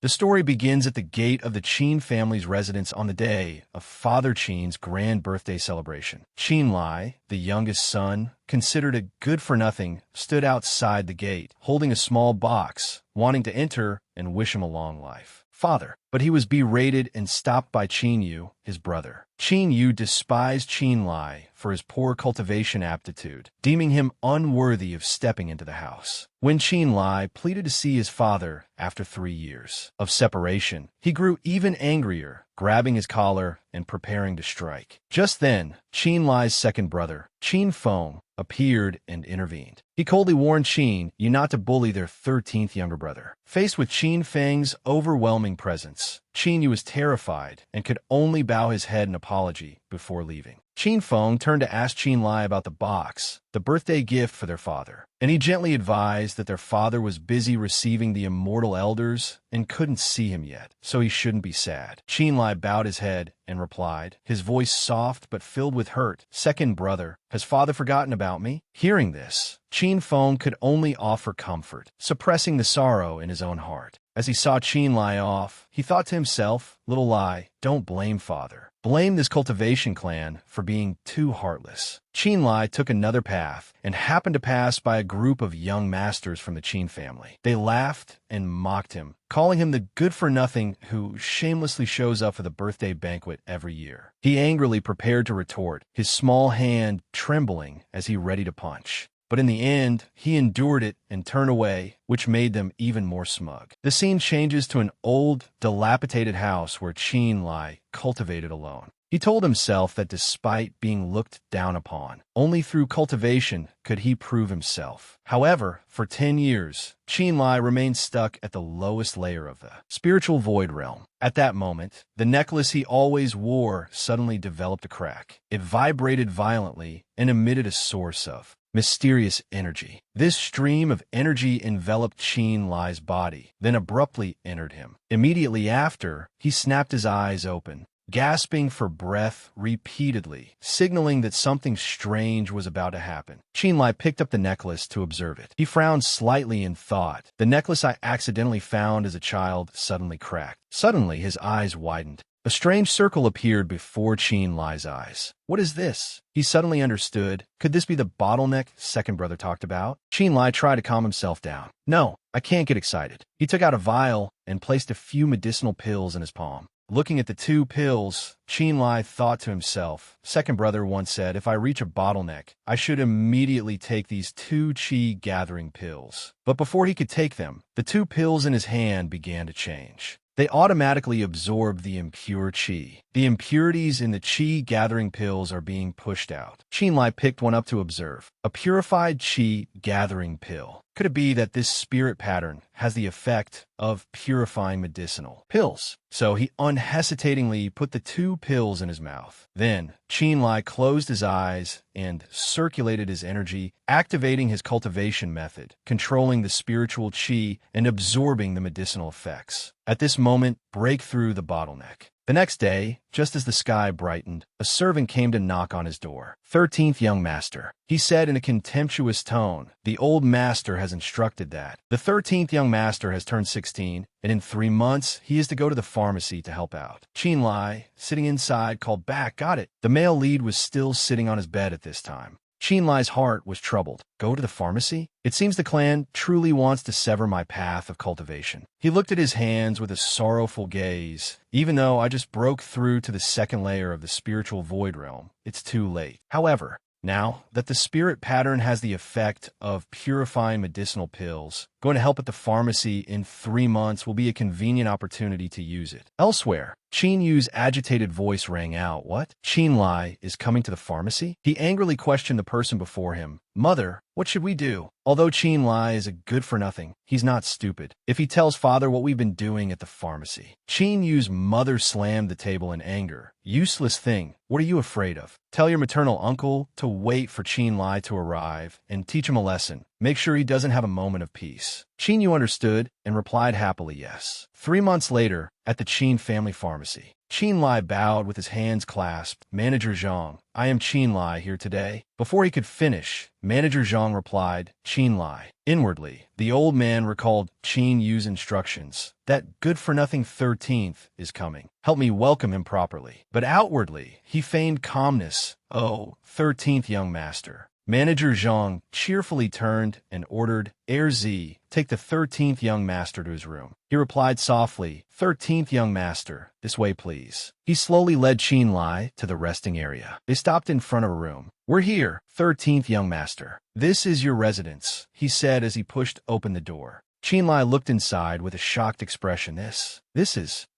The story begins at the gate of the Qin family's residence on the day of Father Qin's grand birthday celebration. Qin Lai, the youngest son, considered a good-for-nothing, stood outside the gate, holding a small box, wanting to enter and wish him a long life. Father. But he was berated and stopped by Qin Yu, his brother. Qin Yu despised Qin Lai for his poor cultivation aptitude, deeming him unworthy of stepping into the house. When Qin Lai pleaded to see his father after 3 years of separation, he grew even angrier, grabbing his collar and preparing to strike. Just then, Qin Lai's second brother, Qin Feng, appeared and intervened. He coldly warned Qin Yu not to bully their 13th younger brother. Faced with Qin Feng's overwhelming presence, Qin Yu was terrified and could only bow his head in apology before leaving. Qin Feng turned to ask Qin Lai about the box, the birthday gift for their father, and he gently advised that their father was busy receiving the immortal elders and couldn't see him yet, so he shouldn't be sad. Qin Lai bowed his head and replied, his voice soft but filled with hurt, "Second brother, has father forgotten about me?" Hearing this, Qin Feng could only offer comfort, suppressing the sorrow in his own heart. As he saw Qin Lai off, he thought to himself, "Little Lai, don't blame father. Blame this cultivation clan for being too heartless." Qin Lai took another path and happened to pass by a group of young masters from the Qin family. They laughed and mocked him, calling him the good-for-nothing who shamelessly shows up for the birthday banquet every year. He angrily prepared to retort, his small hand trembling as he ready to punch. But in the end, he endured it and turned away, which made them even more smug. The scene changes to an old, dilapidated house where Qin Lai cultivated alone. He told himself that despite being looked down upon, only through cultivation could he prove himself. However, for 10 years, Qin Lai remained stuck at the lowest layer of the spiritual void realm. At that moment, the necklace he always wore suddenly developed a crack. It vibrated violently and emitted a source of mysterious energy. This stream of energy enveloped Qin Lai's body, then abruptly entered him. Immediately after, he snapped his eyes open, gasping for breath repeatedly, signaling that something strange was about to happen. Qin Lai picked up the necklace to observe it. He frowned slightly in thought. The necklace I accidentally found as a child suddenly cracked. Suddenly, his eyes widened. A strange circle appeared before Qin Lai's eyes. What is this? He suddenly understood. Could this be the bottleneck second brother talked about? Qin Lai tried to calm himself down. No, I can't get excited. He took out a vial and placed a few medicinal pills in his palm. Looking at the 2 pills, Qin Lai thought to himself, second brother once said, if I reach a bottleneck, I should immediately take these 2 qi gathering pills. But before he could take them, the 2 pills in his hand began to change. They automatically absorb the impure qi. The impurities in the qi gathering pills are being pushed out. Qin Lai picked one up to observe. A purified qi gathering pill. Could it be that this spirit pattern has the effect of purifying medicinal pills? So he unhesitatingly put the 2 pills in his mouth. Then, Qin Lai closed his eyes and circulated his energy, activating his cultivation method, controlling the spiritual qi and absorbing the medicinal effects. At this moment, break through the bottleneck. The next day, just as the sky brightened, a servant came to knock on his door. 13th young master. He said in a contemptuous tone, the old master has instructed that. The 13th young master has turned 16, and in 3 months, he is to go to the pharmacy to help out. Qin Lai, sitting inside, called back, got it. The male lead was still sitting on his bed at this time. Qin Lai's heart was troubled. Go to the pharmacy? It seems the clan truly wants to sever my path of cultivation. He looked at his hands with a sorrowful gaze. Even though I just broke through to the second layer of the spiritual void realm, it's too late. However, now that the spirit pattern has the effect of purifying medicinal pills, going to help at the pharmacy in 3 months will be a convenient opportunity to use it. Elsewhere, Qin Yu's agitated voice rang out. What? Qin Lai is coming to the pharmacy? He angrily questioned the person before him. Mother, what should we do? Although Qin Lai is a good-for-nothing, he's not stupid. If he tells father what we've been doing at the pharmacy. Qin Yu's mother slammed the table in anger. Useless thing. What are you afraid of? Tell your maternal uncle to wait for Qin Lai to arrive and teach him a lesson. Make sure he doesn't have a moment of peace. Qin Yu understood and replied happily yes. 3 months later, at the Qin family pharmacy, Qin Lai bowed with his hands clasped. Manager Zhang, I am Qin Lai here today. Before he could finish, Manager Zhang replied, Qin Lai. Inwardly, the old man recalled Qin Yu's instructions. That good-for-nothing 13th is coming. Help me welcome him properly. But outwardly, he feigned calmness. Oh, 13th young master. Manager Zhang cheerfully turned and ordered, Z, take the 13th young master to his room. He replied softly, 13th young master, this way please. He slowly led Qin Lai to the resting area. They stopped in front of a room. We're here, 13th young master. This is your residence, he said as he pushed open the door. Qin Lai looked inside with a shocked expression.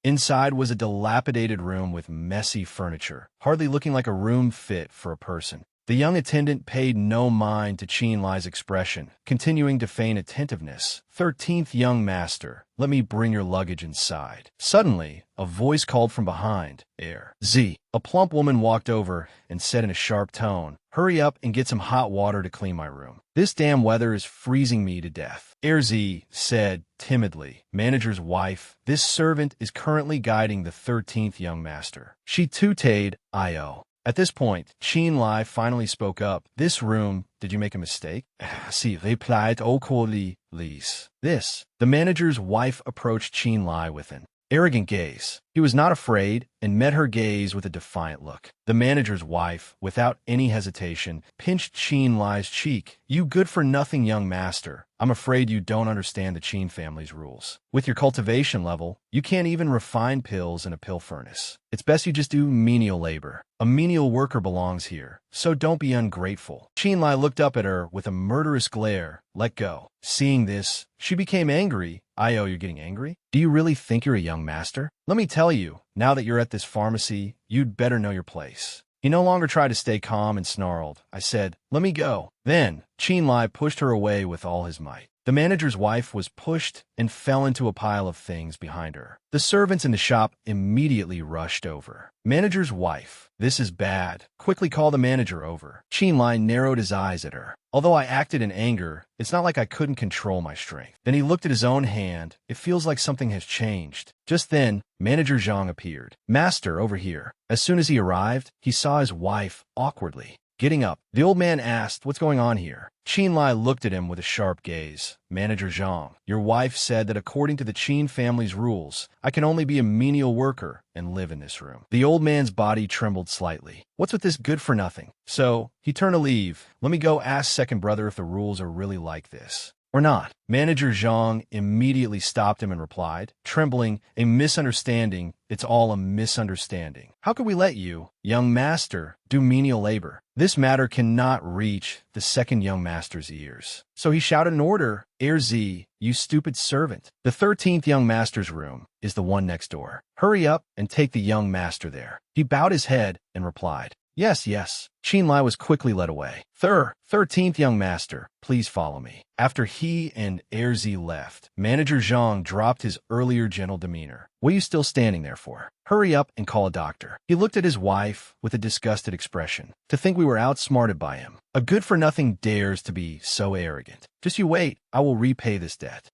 Inside was a dilapidated room with messy furniture, hardly looking like a room fit for a person. The young attendant paid no mind to Qin Lai's expression, continuing to feign attentiveness. 13th young master, let me bring your luggage inside. Suddenly, a voice called from behind. Z. A plump woman walked over and said in a sharp tone, hurry up and get some hot water to clean my room. This damn weather is freezing me to death. Z said timidly, manager's wife, this servant is currently guiding the 13th young master. She tutored Io. At this point, Qin Lai finally spoke up. This room, did you make a mistake? Si, replied awkwardly, Lise. The manager's wife approached Qin Lai with an arrogant gaze. He was not afraid and met her gaze with a defiant look. The manager's wife, without any hesitation, pinched Qin Lai's cheek. You good-for-nothing young master. I'm afraid you don't understand the Qin family's rules. With your cultivation level, you can't even refine pills in a pill furnace. It's best you just do menial labor. A menial worker belongs here, so don't be ungrateful. Qin Lai looked up at her with a murderous glare. Let go. Seeing this, she became angry. Io, you're getting angry? Do you really think you're a young master? Let me tell you, now that you're at this pharmacy, you'd better know your place. He no longer tried to stay calm and snarled. I said, let me go. Then, Qin Lai pushed her away with all his might. The manager's wife was pushed and fell into a pile of things behind her. The servants in the shop immediately rushed over. Manager's wife, this is bad. Quickly call the manager over. Qin Lai narrowed his eyes at her. Although I acted in anger, it's not like I couldn't control my strength. Then he looked at his own hand. It feels like something has changed. Just then, Manager Zhang appeared. Master, over here. As soon as he arrived, he saw his wife awkwardly getting up. The old man asked, what's going on here? Qin Lai looked at him with a sharp gaze. Manager Zhang, your wife said that according to the Qin family's rules, I can only be a menial worker and live in this room. The old man's body trembled slightly. What's with this good-for-nothing? So, he turned to leave. Let me go ask second brother if the rules are really like this. Or not. Manager Zhang immediately stopped him and replied, trembling, a misunderstanding. It's all a misunderstanding. How could we let you, young master, do menial labor? This matter cannot reach the second young master's ears. So he shouted an order, Z, you stupid servant. The 13th young master's room is the one next door. Hurry up and take the young master there. He bowed his head and replied, yes, yes. Qin Lai was quickly led away. 13th young master, please follow me. After he and Z left, Manager Zhang dropped his earlier gentle demeanor. What are you still standing there for? Hurry up and call a doctor. He looked at his wife with a disgusted expression. To think we were outsmarted by him. A good-for-nothing dares to be so arrogant. Just you wait, I will repay this debt.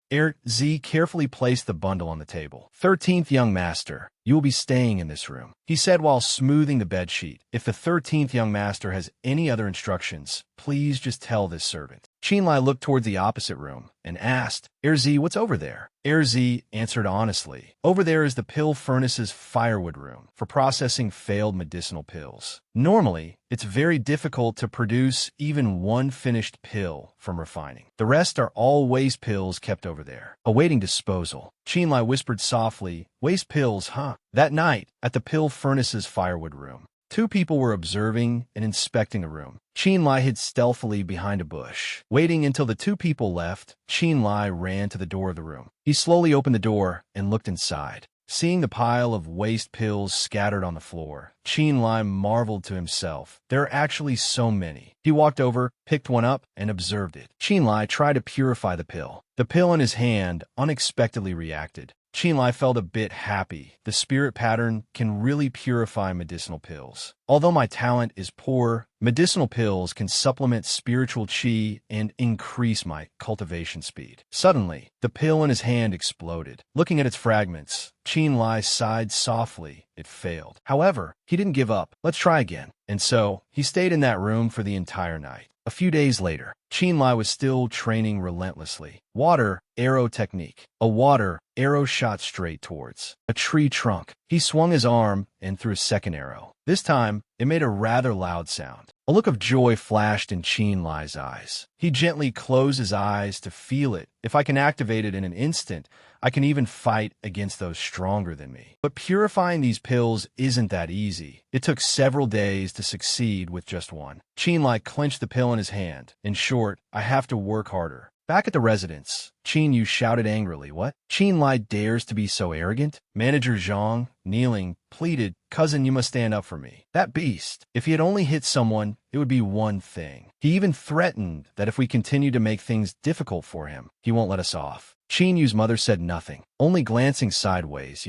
Z carefully placed the bundle on the table. 13th young master, you will be staying in this room, he said while smoothing the bedsheet. If the 13th young master has any other instructions, please just tell this servant. Qin Lai looked towards the opposite room and asked, Z, what's over there? Z answered honestly, over there is the pill furnace's firewood room for processing failed medicinal pills. Normally, it's very difficult to produce even one finished pill from refining. The rest are all waste pills kept over there, awaiting disposal. Qin Lai whispered softly, waste pills, huh? That night, at the pill furnace's firewood room, two people were observing and inspecting the room. Qin Lai hid stealthily behind a bush. Waiting until the two people left, Qin Lai ran to the door of the room. He slowly opened the door and looked inside. Seeing the pile of waste pills scattered on the floor, Qin Lai marveled to himself. There are actually so many. He walked over, picked one up, and observed it. Qin Lai tried to purify the pill. The pill in his hand unexpectedly reacted. Qinlai felt a bit happy. The spirit pattern can really purify medicinal pills. Although my talent is poor, medicinal pills can supplement spiritual qi and increase my cultivation speed. Suddenly, the pill in his hand exploded. Looking at its fragments, Qinlai sighed softly. It failed. However, he didn't give up. Let's try again. And so, he stayed in that room for the entire night. A few days later, Qinlai was still training relentlessly. Water arrow technique. A water arrow shot straight towards a tree trunk. He swung his arm and threw a second arrow. This time, it made a rather loud sound. A look of joy flashed in Qinlai's eyes. He gently closed his eyes to feel it. If I can activate it in an instant, I can even fight against those stronger than me. But purifying these pills isn't that easy. It took several days to succeed with just one. Qinlai clenched the pill in his hand. In short, I have to work harder. Back at the residence, Qin Yu shouted angrily, "What? Qinlai dares to be so arrogant?" Manager Zhang, kneeling, pleaded, "Cousin, you must stand up for me. That beast, if he had only hit someone, it would be one thing. He even threatened that if we continue to make things difficult for him, he won't let us off." Qin Yu's mother said nothing, only glancing sideways.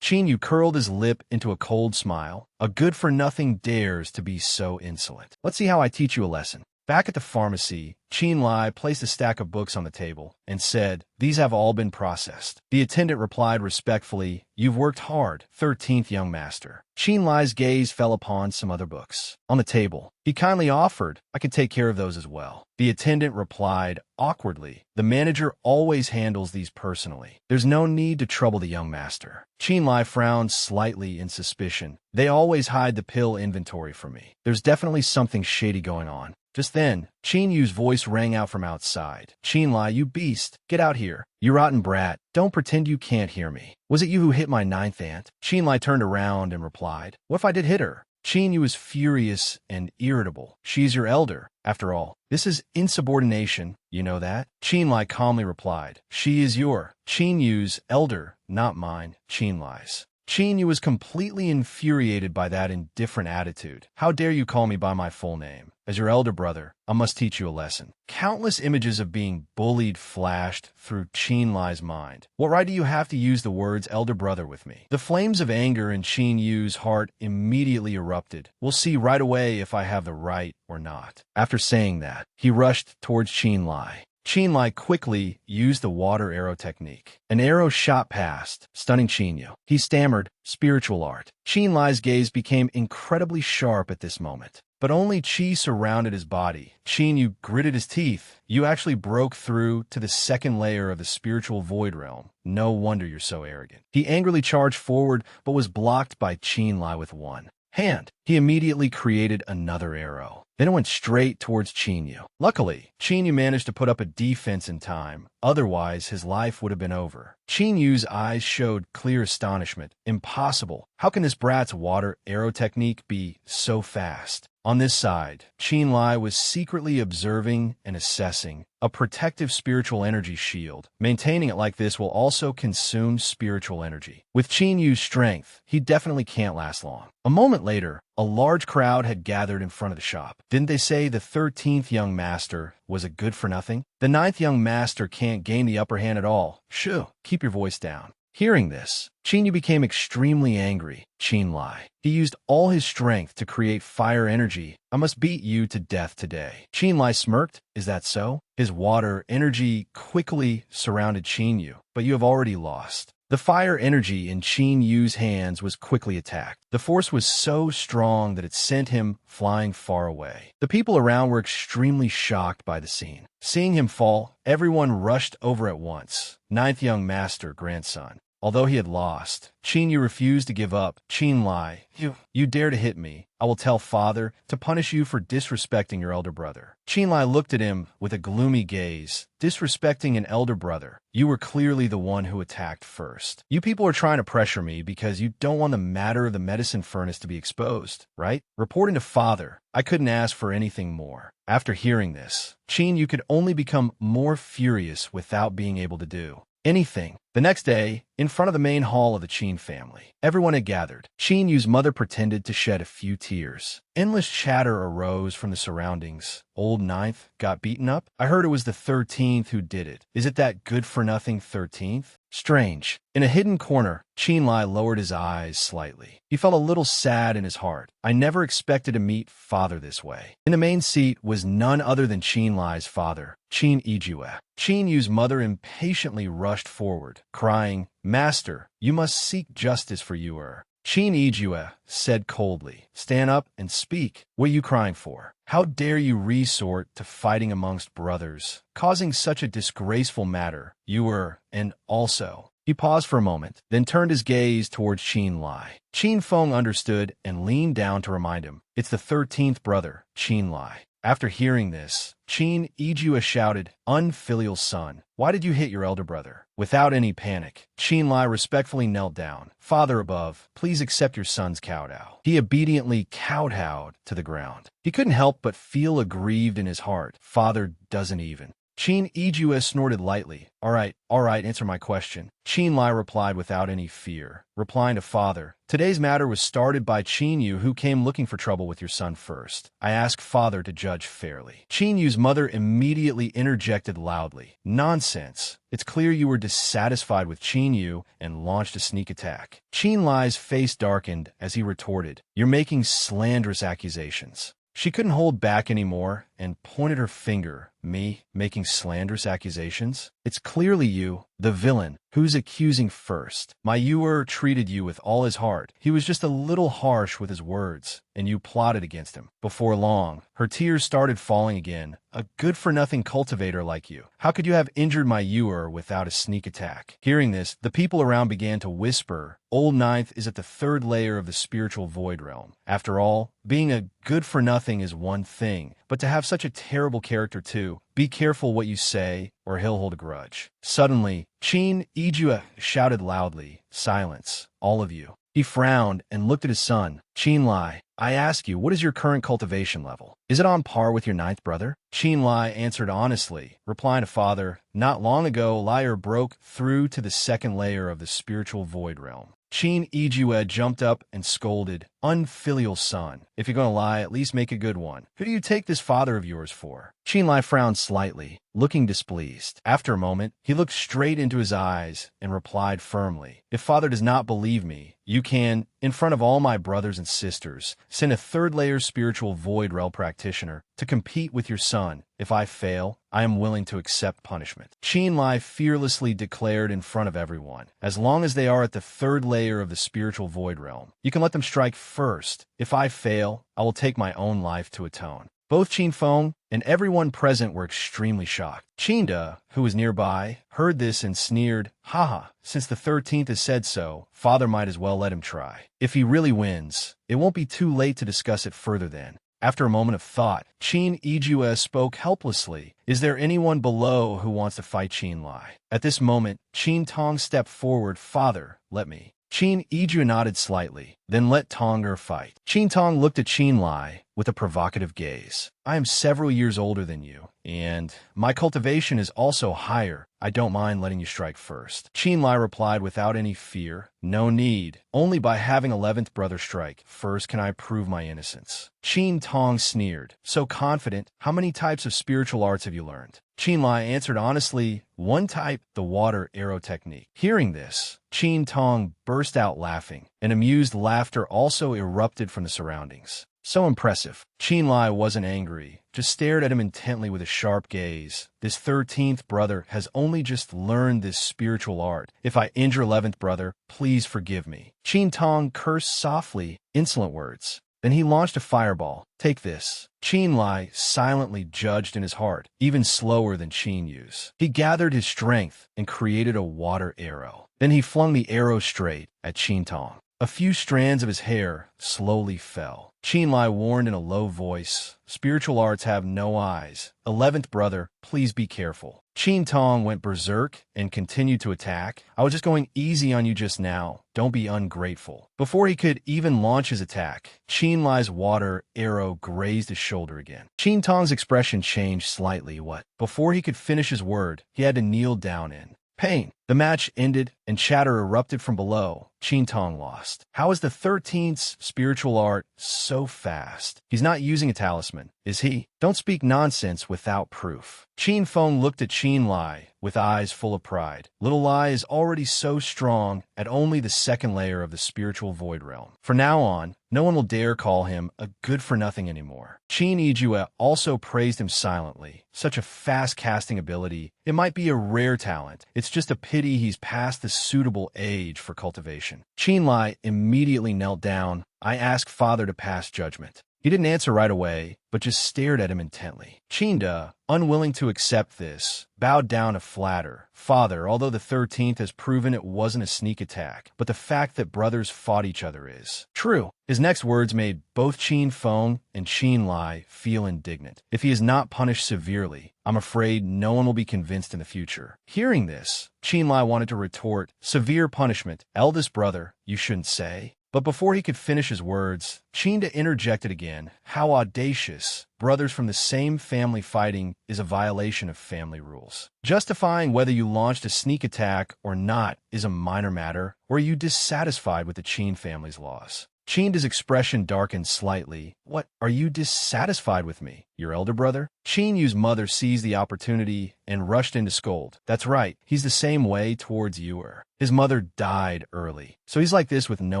Qin Yu curled his lip into a cold smile. "A good-for-nothing dares to be so insolent. Let's see how I teach you a lesson." Back at the pharmacy, Qinlai placed a stack of books on the table and said, "These have all been processed." The attendant replied respectfully, "You've worked hard, 13th young master." Qinlai's gaze fell upon some other books on the table. He kindly offered, "I can take care of those as well." The attendant replied awkwardly, "The manager always handles these personally. There's no need to trouble the young master." Qinlai frowned slightly in suspicion. "They always hide the pill inventory from me. There's definitely something shady going on." Just then, Qin Yu's voice rang out from outside. "Qinlai, you beast! Get out here! You rotten brat! Don't pretend you can't hear me. Was it you who hit my 9th aunt?" Qinlai turned around and replied, "What if I did hit her?" Qin Yu was furious and irritable. "She's your elder. After all, this is insubordination. You know that?" Qinlai calmly replied, "She is Qin Yu's elder, not mine, Qinlai's." Qin Yu was completely infuriated by that indifferent attitude. "How dare you call me by my full name? As your elder brother, I must teach you a lesson." Countless images of being bullied flashed through Qinlai's mind. "What right do you have to use the words elder brother with me?" The flames of anger in Qin Yu's heart immediately erupted. "We'll see right away if I have the right or not." After saying that, he rushed towards Qinlai. Qinlai quickly used the water arrow technique. An arrow shot past, stunning Qin Yu. He stammered, "Spiritual art." Qinlai's gaze became incredibly sharp at this moment. But only qi surrounded his body. Qin Yu gritted his teeth. "You actually broke through to the second layer of the spiritual void realm. No wonder you're so arrogant." He angrily charged forward, but was blocked by Qinlai with one hand. He immediately created another arrow. Then it went straight towards Qin Yu. Luckily, Qin Yu managed to put up a defense in time. Otherwise, his life would have been over. Qin Yu's eyes showed clear astonishment. "Impossible. How can this brat's water arrow technique be so fast?" On this side, Qinlai was secretly observing and assessing a protective spiritual energy shield. Maintaining it like this will also consume spiritual energy. With Qin Yu's strength, he definitely can't last long. A moment later, a large crowd had gathered in front of the shop. Didn't they say the 13th young master was a good-for-nothing? The 9th young master can't gain the upper hand at all. Shoo, keep your voice down. Hearing this, Qin Yu became extremely angry. Qinlai. He used all his strength to create fire energy. "I must beat you to death today." Qinlai smirked. "Is that so?" His water energy quickly surrounded Qin Yu. "But you have already lost." The fire energy in Qin Yu's hands was quickly attacked. The force was so strong that it sent him flying far away. The people around were extremely shocked by the scene. Seeing him fall, everyone rushed over at once. 9th young master, grandson. Although he had lost, Qin Yu refused to give up. "Qinlai, you dare to hit me. I will tell father to punish you for disrespecting your elder brother." Qinlai looked at him with a gloomy gaze. "Disrespecting an elder brother? You were clearly the one who attacked first. You people are trying to pressure me because you don't want the matter of the medicine furnace to be exposed, right? Reporting to father. I couldn't ask for anything more." After hearing this, Qin Yu could only become more furious without being able to do anything. The next day, in front of the main hall of the Qin family, everyone had gathered. Qin Yu's mother pretended to shed a few tears. Endless chatter arose from the surroundings. Old Ninth got beaten up? I heard it was the 13th who did it. Is it that good-for-nothing 13th? Strange. In a hidden corner, Qin Lai lowered his eyes slightly. He felt a little sad in his heart. I never expected to meet father this way. In the main seat was none other than Qin Lai's father, Qin Ijue. Qin Yu's mother impatiently rushed forward, crying, "Master, you must seek justice for Yuer." Qin Ijue said coldly, "Stand up and speak. What are you crying for? How dare you resort to fighting amongst brothers, causing such a disgraceful matter? Yuer, and also..." He paused for a moment, then turned his gaze towards Qin Lai. Qin Feng understood and leaned down to remind him, "It's the 13th brother, Qin Lai." After hearing this, Qin Ijue shouted, "Unfilial son, why did you hit your elder brother?" Without any panic, Qin Lai respectfully knelt down. "Father above, please accept your son's kowtow." He obediently kowtowed to the ground. He couldn't help but feel aggrieved in his heart. Father doesn't even. Qin Ijue snorted lightly. All right, answer my question." Qin Lai replied without any fear, replying to father, "Today's matter was started by Qin Yu, who came looking for trouble with your son first. I ask father to judge fairly." Qin Yu's mother immediately interjected loudly, "Nonsense. It's clear you were dissatisfied with Qin Yu and launched a sneak attack." Qin Lai's face darkened as he retorted, "You're making slanderous accusations." She couldn't hold back anymore and pointed her finger. "Me? Making slanderous accusations? It's clearly you, the villain, who's accusing first. My Yuer treated you with all his heart. He was just a little harsh with his words, and you plotted against him." Before long, her tears started falling again. "A good-for-nothing cultivator like you. How could you have injured my Yuer without a sneak attack?" Hearing this, the people around began to whisper, "Old Ninth is at the 3rd layer of the spiritual void realm. After all, being a good-for-nothing is one thing, but to have such a terrible character too. Be careful what you say, or he'll hold a grudge." Suddenly, Qin Ijue shouted loudly, "Silence, all of you." He frowned and looked at his son. "Qin Lai, I ask you, what is your current cultivation level? Is it on par with your 9th brother?" Qin Lai answered honestly, replying to father, "Not long ago, Liar broke through to the 2nd layer of the spiritual void realm." Qin Ijue jumped up and scolded, "Unfilial son, if you're going to lie, at least make a good one. Who do you take this father of yours for?" Qin Lai frowned slightly, looking displeased. After a moment, he looked straight into his eyes and replied firmly, "If father does not believe me, you can, in front of all my brothers and sisters, send a 3rd layer spiritual void realm practitioner to compete with your son. If I fail, I am willing to accept punishment." Qin Lai fearlessly declared in front of everyone, "As long as they are at the 3rd layer of the spiritual void realm, you can let them strike first. If I fail, I will take my own life to atone." Both Qin Feng and everyone present were extremely shocked. Qin De, who was nearby, heard this and sneered, "Haha, since the 13th has said so, father might as well let him try. If he really wins, it won't be too late to discuss it further then." After a moment of thought, Qin Ijue spoke helplessly, "Is there anyone below who wants to fight Qin Lai?" At this moment, Qin Tong stepped forward. "Father, let me." Qin Ijue nodded slightly, then let Tonger fight. Qin Tong looked at Qin Lai with a provocative gaze. "I am several years older than you, and my cultivation is also higher. I don't mind letting you strike first." Qin Lai replied without any fear, "No need. Only by having 11th brother strike first can I prove my innocence." Qin Tong sneered, "So confident? How many types of spiritual arts have you learned?" Qin Lai answered honestly, "One type, the water arrow technique." Hearing this, Qin Tong burst out laughing, and amused laughter also erupted from the surroundings. So impressive. Qin Lai wasn't angry, just stared at him intently with a sharp gaze. "This 13th brother has only just learned this spiritual art. If I injure 11th brother, please forgive me." Qin Tong cursed softly, insolent words. Then he launched a fireball. "Take this." Qin Lai silently judged in his heart, even slower than Qin Yu's. He gathered his strength and created a water arrow. Then he flung the arrow straight at Qin Tong. A few strands of his hair slowly fell. Qin Lai warned in a low voice, "Spiritual arts have no eyes. 11th brother, please be careful." Qin Tong went berserk and continued to attack. "I was just going easy on you just now. Don't be ungrateful." Before he could even launch his attack, Qin Lai's water arrow grazed his shoulder again. Qin Tong's expression changed slightly. What? Before he could finish his word, he had to kneel down in Pain. The match ended, and chatter erupted from below. Qin Tong lost. How is the 13th's spiritual art so fast? He's not using a talisman, is he? Don't speak nonsense without proof. Qin Feng looked at Qin Lai with eyes full of pride. Little Lai is already so strong at only the second layer of the spiritual void realm. From now on, no one will dare call him a good-for-nothing anymore. Qin Yijue also praised him silently. Such a fast casting ability. It might be a rare talent. It's just a pity he's past the suitable age for cultivation. Qin Lai immediately knelt down. I asked Father to pass judgment. He didn't answer right away, but just stared at him intently. Qinda, unwilling to accept this, bowed down to flatter. Father, although the 13th has proven it wasn't a sneak attack, but the fact that brothers fought each other is true. His next words made both Qin Feng and Qin Lai feel indignant. If he is not punished severely, I'm afraid no one will be convinced in the future. Hearing this, Qin Lai wanted to retort, severe punishment, eldest brother, you shouldn't say. But before he could finish his words, Qinda interjected again. How audacious. Brothers from the same family fighting is a violation of family rules. Justifying whether you launched a sneak attack or not is a minor matter, or are you dissatisfied with the Qin family's laws? Qinda's expression darkened slightly. What, are you dissatisfied with me, your elder brother? Qin Yu's mother seized the opportunity and rushed in to scold. That's right, he's the same way towards Yuer. His mother died early, so he's like this with no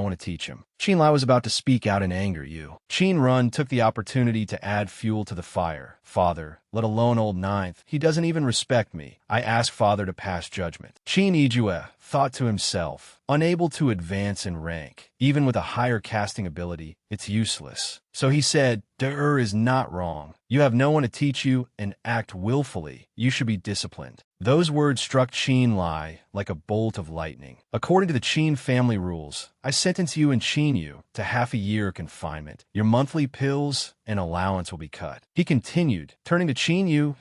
one to teach him. Qin Lai was about to speak out in anger. Qin Run took the opportunity to add fuel to the fire. Father, let alone old ninth, he doesn't even respect me. I asked Father to pass judgment. Qin Yijue thought to himself, unable to advance in rank, even with a higher casting ability, it's useless. So he said, De is not wrong. You have no one to teach you and act willfully. You should be disciplined. Those words struck Qin Lai like a bolt of lightning. According to the Qin family rules, I sentence you and Qin Yu to half a year confinement. Your monthly pills and allowance will be cut. He continued, turning to Qin Yu,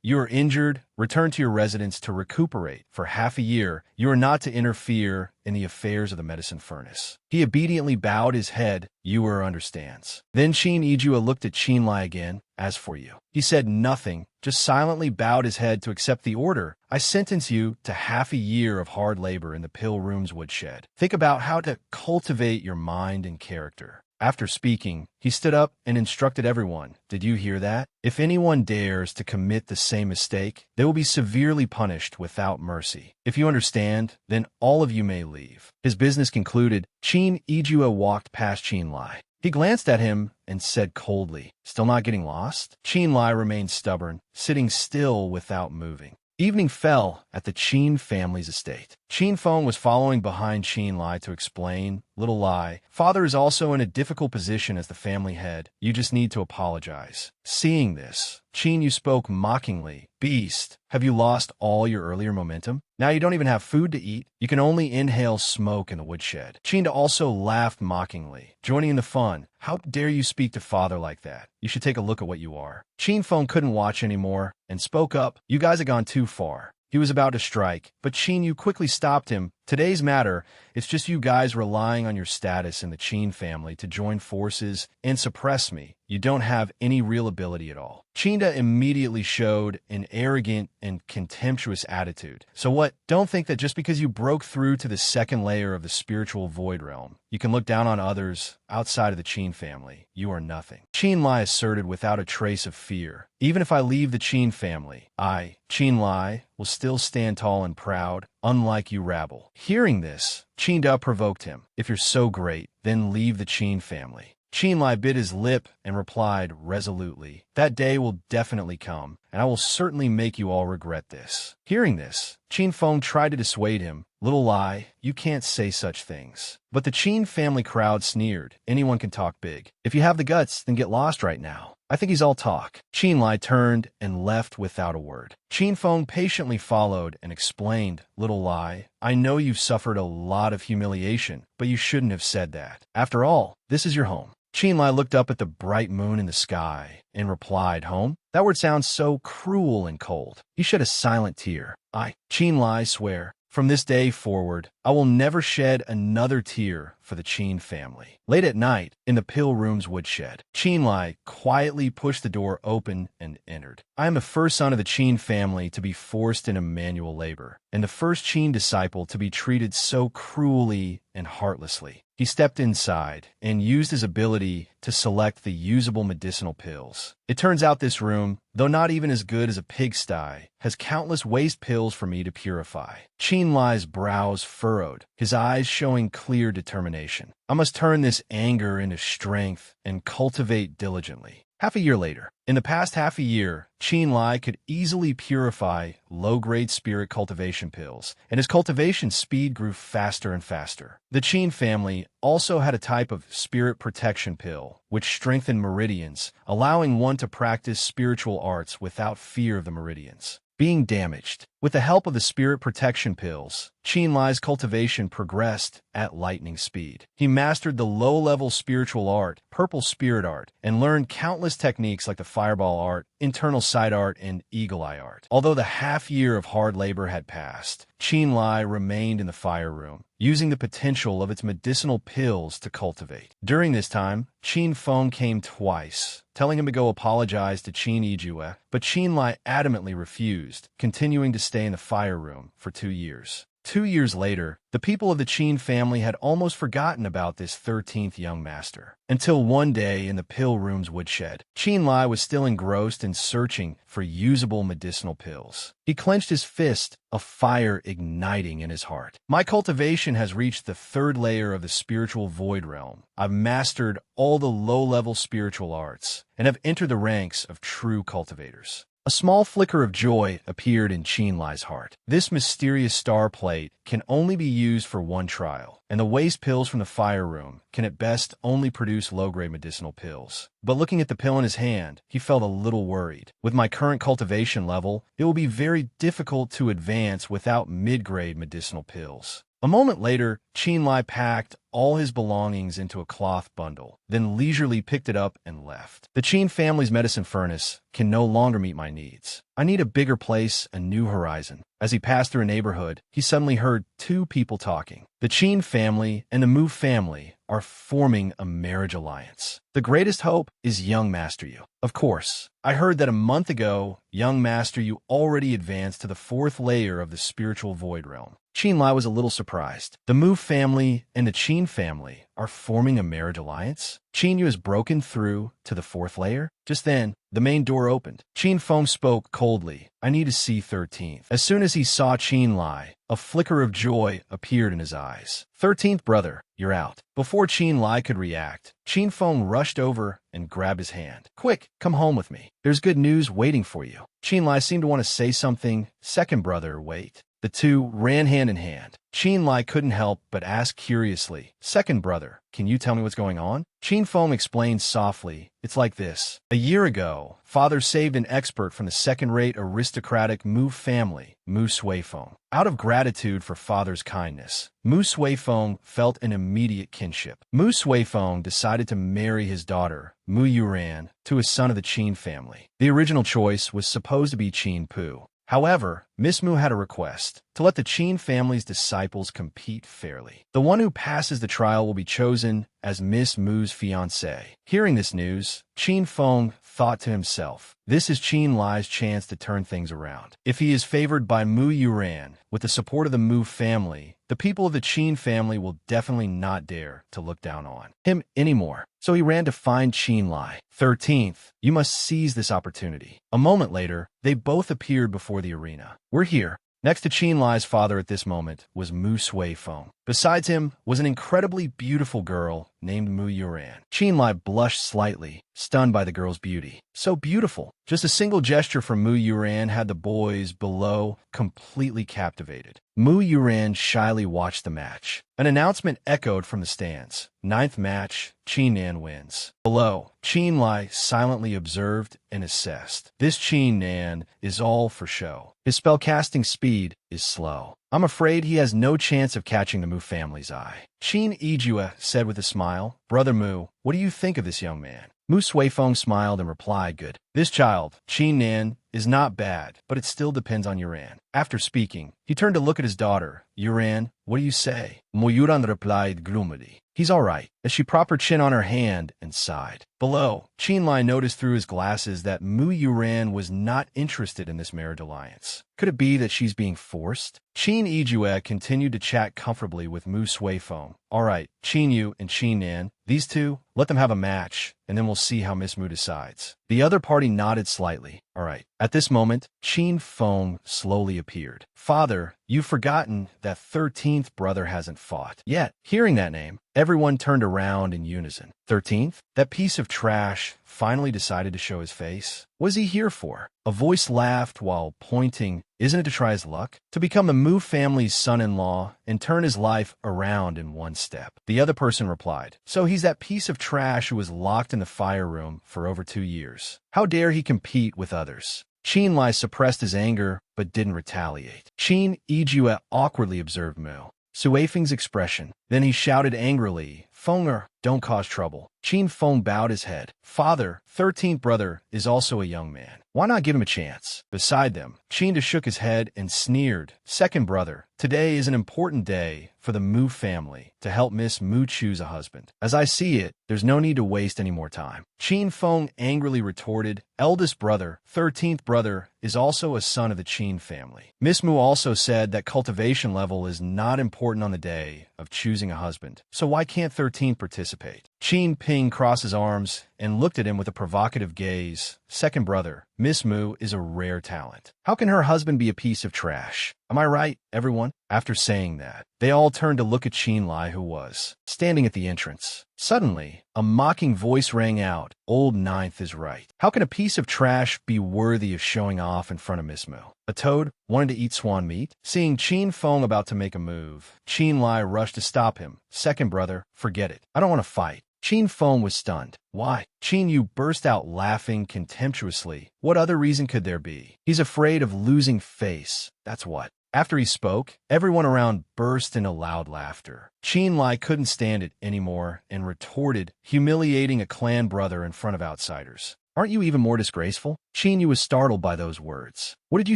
you are injured. Return to your residence to recuperate. For half a year, you are not to interfere in the affairs of the medicine furnace. He obediently bowed his head. Yuer understands. Then Qin Yijue looked at Qin Lai again. As for you, he said nothing, just silently bowed his head to accept the order. I sentence you to half a year of hard labor in the Pill Room's woodshed. Think about how to cultivate your mind and character. After speaking, he stood up and instructed everyone. Did you hear that? If anyone dares to commit the same mistake, they will be severely punished without mercy. If you understand, then all of you may leave. His business concluded, Qin Yijue walked past Qin Lai. He glanced at him and said coldly, still not getting lost? Qin Lai remained stubborn, sitting still without moving. Evening fell at the Qin family's estate. Qin Feng was following behind Qin Lai to explain, Little Lai, Father is also in a difficult position as the family head. You just need to apologize. Seeing this, Qin Yu spoke mockingly. Beast, have you lost all your earlier momentum? Now you don't even have food to eat. You can only inhale smoke in the woodshed. Qinda also laughed mockingly, joining in the fun. How dare you speak to Father like that? You should take a look at what you are. Qin Feng couldn't watch anymore and spoke up. You guys have gone too far. He was about to strike, but Qin Yu quickly stopped him. Today's matter, it's just you guys relying on your status in the Qin family to join forces and suppress me. You don't have any real ability at all. Qinda immediately showed an arrogant and contemptuous attitude. So what? Don't think that just because you broke through to the second layer of the spiritual void realm, you can look down on others outside of the Qin family. You are nothing. Qin Lai asserted without a trace of fear. Even if I leave the Qin family, I, Qin Lai, will still stand tall and proud, unlike you rabble. Hearing this, Qinda provoked him. If you're so great, then leave the Qin family. Qin Lai bit his lip and replied resolutely, that day will definitely come, and I will certainly make you all regret this. Hearing this, Qin Feng tried to dissuade him. Little Lai, you can't say such things. But the Qin family crowd sneered. Anyone can talk big. If you have the guts, then get lost right now. I think he's all talk. Qin Lai turned and left without a word. Qin Feng patiently followed and explained, Little Lai, I know you've suffered a lot of humiliation, but you shouldn't have said that. After all, this is your home. Qin Lai looked up at the bright moon in the sky and replied, home? That word sounds so cruel and cold. He shed a silent tear. Qin Lai, swear. From this day forward, I will never shed another tear for the Qin family. Late at night, in the pill room's woodshed, Qinlai quietly pushed the door open and entered. I am the first son of the Qin family to be forced into manual labor, and the first Qin disciple to be treated so cruelly and heartlessly. He stepped inside and used his ability to select the usable medicinal pills. It turns out this room, though not even as good as a pigsty, has countless waste pills for me to purify. Qinlai's brows furrowed, his eyes showing clear determination. I must turn this anger into strength and cultivate diligently. Half a year later, in the past half a year, Qinlai could easily purify low-grade spirit cultivation pills, and his cultivation speed grew faster and faster. The Qin family also had a type of spirit protection pill, which strengthened meridians, allowing one to practice spiritual arts without fear of the meridians being damaged. With the help of the spirit protection pills, Qinlai's cultivation progressed at lightning speed. He mastered the low-level spiritual art, purple spirit art, and learned countless techniques like the fireball art, internal sight art, and eagle eye art. Although the half year of hard labor had passed, Qinlai remained in the fire room, using the potential of its medicinal pills to cultivate. During this time, Qin Feng came twice, telling him to go apologize to Qin Yijue, but Qinlai adamantly refused, continuing to stay in the fire room for 2 years. 2 years later, the people of the Qin family had almost forgotten about this 13th young master. Until one day in the pill room's woodshed, Qinlai was still engrossed in searching for usable medicinal pills. He clenched his fist, a fire igniting in his heart. My cultivation has reached the 3rd layer of the spiritual void realm. I've mastered all the low-level spiritual arts and have entered the ranks of true cultivators. A small flicker of joy appeared in Qinlai's heart. This mysterious star plate can only be used for one trial, and the waste pills from the fire room can at best only produce low-grade medicinal pills. But looking at the pill in his hand, he felt a little worried. With my current cultivation level, it will be very difficult to advance without mid-grade medicinal pills. A moment later, Qinlai packed all his belongings into a cloth bundle, then leisurely picked it up and left. The Qin family's medicine furnace can no longer meet my needs. I need a bigger place, a new horizon. As he passed through a neighborhood, he suddenly heard 2 people talking. The Qin family and the Mu family are forming a marriage alliance. The greatest hope is young Master Yu. Of course, I heard that a month ago, young Master Yu already advanced to the 4th layer of the spiritual void realm. Qinlai was a little surprised. The Mu family and the Qin family are forming a marriage alliance? Qin Yu has broken through to the 4th layer? Just then, the main door opened. Qin Feng spoke coldly. I need to see 13th. As soon as he saw Qinlai, a flicker of joy appeared in his eyes. 13th brother, you're out. Before Qinlai could react, Qin Feng rushed over and grabbed his hand. Quick, come home with me. There's good news waiting for you. Qinlai seemed to want to say something. Second brother, wait. The 2 ran hand in hand. Qinlai couldn't help but ask curiously, Second brother, can you tell me what's going on? Qin Feng explained softly, it's like this. A year ago, father saved an expert from the second-rate aristocratic Mu family, Mu Suifeng. Out of gratitude for father's kindness, Mu Suifeng felt an immediate kinship. Mu Suifeng decided to marry his daughter, Mu Yuran, to a son of the Qin family. The original choice was supposed to be Qin Pu. However, Miss Mu had a request, to let the Qin family's disciples compete fairly. The one who passes the trial will be chosen as Miss Mu's fiancé. Hearing this news, Qin Feng thought to himself, this is Qinlai's chance to turn things around. If he is favored by Mu Yuran, with the support of the Mu family, the people of the Qin family will definitely not dare to look down on him anymore. So he ran to find Qinlai. 13th, you must seize this opportunity. A moment later, they both appeared before the arena. We're here. Next to Qinlai's father at this moment was Mu Suifeng. Besides him was an incredibly beautiful girl named Mu Yuran. Qinlai blushed slightly, stunned by the girl's beauty. So beautiful. Just a single gesture from Mu Yuran had the boys below completely captivated. Mu Yuran shyly watched the match. An announcement echoed from the stands. 9th match, Qin wins. Below, Qinlai silently observed and assessed. This Qin is all for show. His spellcasting speed is slow. I'm afraid he has no chance of catching the Mu family's eye. Qin Yijue said with a smile, Brother Mu, what do you think of this young man? Mu Suifeng smiled and replied, good. This child, Chin Nan, is not bad, but it still depends on Yuran. After speaking, he turned to look at his daughter. Yuran, what do you say? Moyuran replied gloomily. He's all right, as she propped her chin on her hand and sighed. Below, Chinlai noticed through his glasses that Mu Yuran was not interested in this marriage alliance. Could it be that she's being forced? Chin Ijue continued to chat comfortably with Mu Suifeng. All right, Chin Yu and Chin Nan, these two, let them have a match, and then we'll see how Miss Mu decides. The other party nodded slightly. All right. At this moment, Chin Feng slowly appeared. Father, you've forgotten that 13th brother hasn't fought yet. Hearing that name, everyone turned around in unison. 13th? That piece of trash finally decided to show his face? What is he here for? A voice laughed while pointing. Isn't it to try his luck? To become the Mu family's son-in-law and turn his life around in one step. The other person replied, so he's that piece of trash who was locked in the fire room for over 2 years. How dare he compete with others? Chin Lai suppressed his anger, but didn't retaliate. Chin Ijue awkwardly observed Mu Suifeng's expression. Then he shouted angrily, Fenger, don't cause trouble. Chin Feng bowed his head. Father, 13th brother, is also a young man. Why not give him a chance? Beside them, Chin shook his head and sneered. Second brother, today is an important day for the Mu family to help Miss Mu choose a husband. As I see it, there's no need to waste any more time. Chin Feng angrily retorted, eldest brother, 13th brother, is also a son of the Chin family. Miss Mu also said that cultivation level is not important on the day of choosing a husband, so why can't 13 participate? Chin Ping crossed his arms and looked at him with a provocative gaze. Second brother, Miss Mu is a rare talent. How can her husband be a piece of trash? Am I right, everyone? After saying that, they all turned to look at Chin Lai, who was standing at the entrance. Suddenly, a mocking voice rang out. Old Ninth is right. How can a piece of trash be worthy of showing off in front of Miss Mu? A toad wanted to eat swan meat? Seeing Chin Feng about to make a move, Chin Lai rushed to stop him. Second brother, forget it. I don't want to fight. Chin Feng was stunned. Why? Chin Yu burst out laughing contemptuously. What other reason could there be? He's afraid of losing face. That's what. After he spoke, everyone around burst into loud laughter. Chin Lai couldn't stand it anymore and retorted, humiliating a clan brother in front of outsiders. Aren't you even more disgraceful? Chin Yu was startled by those words. What did you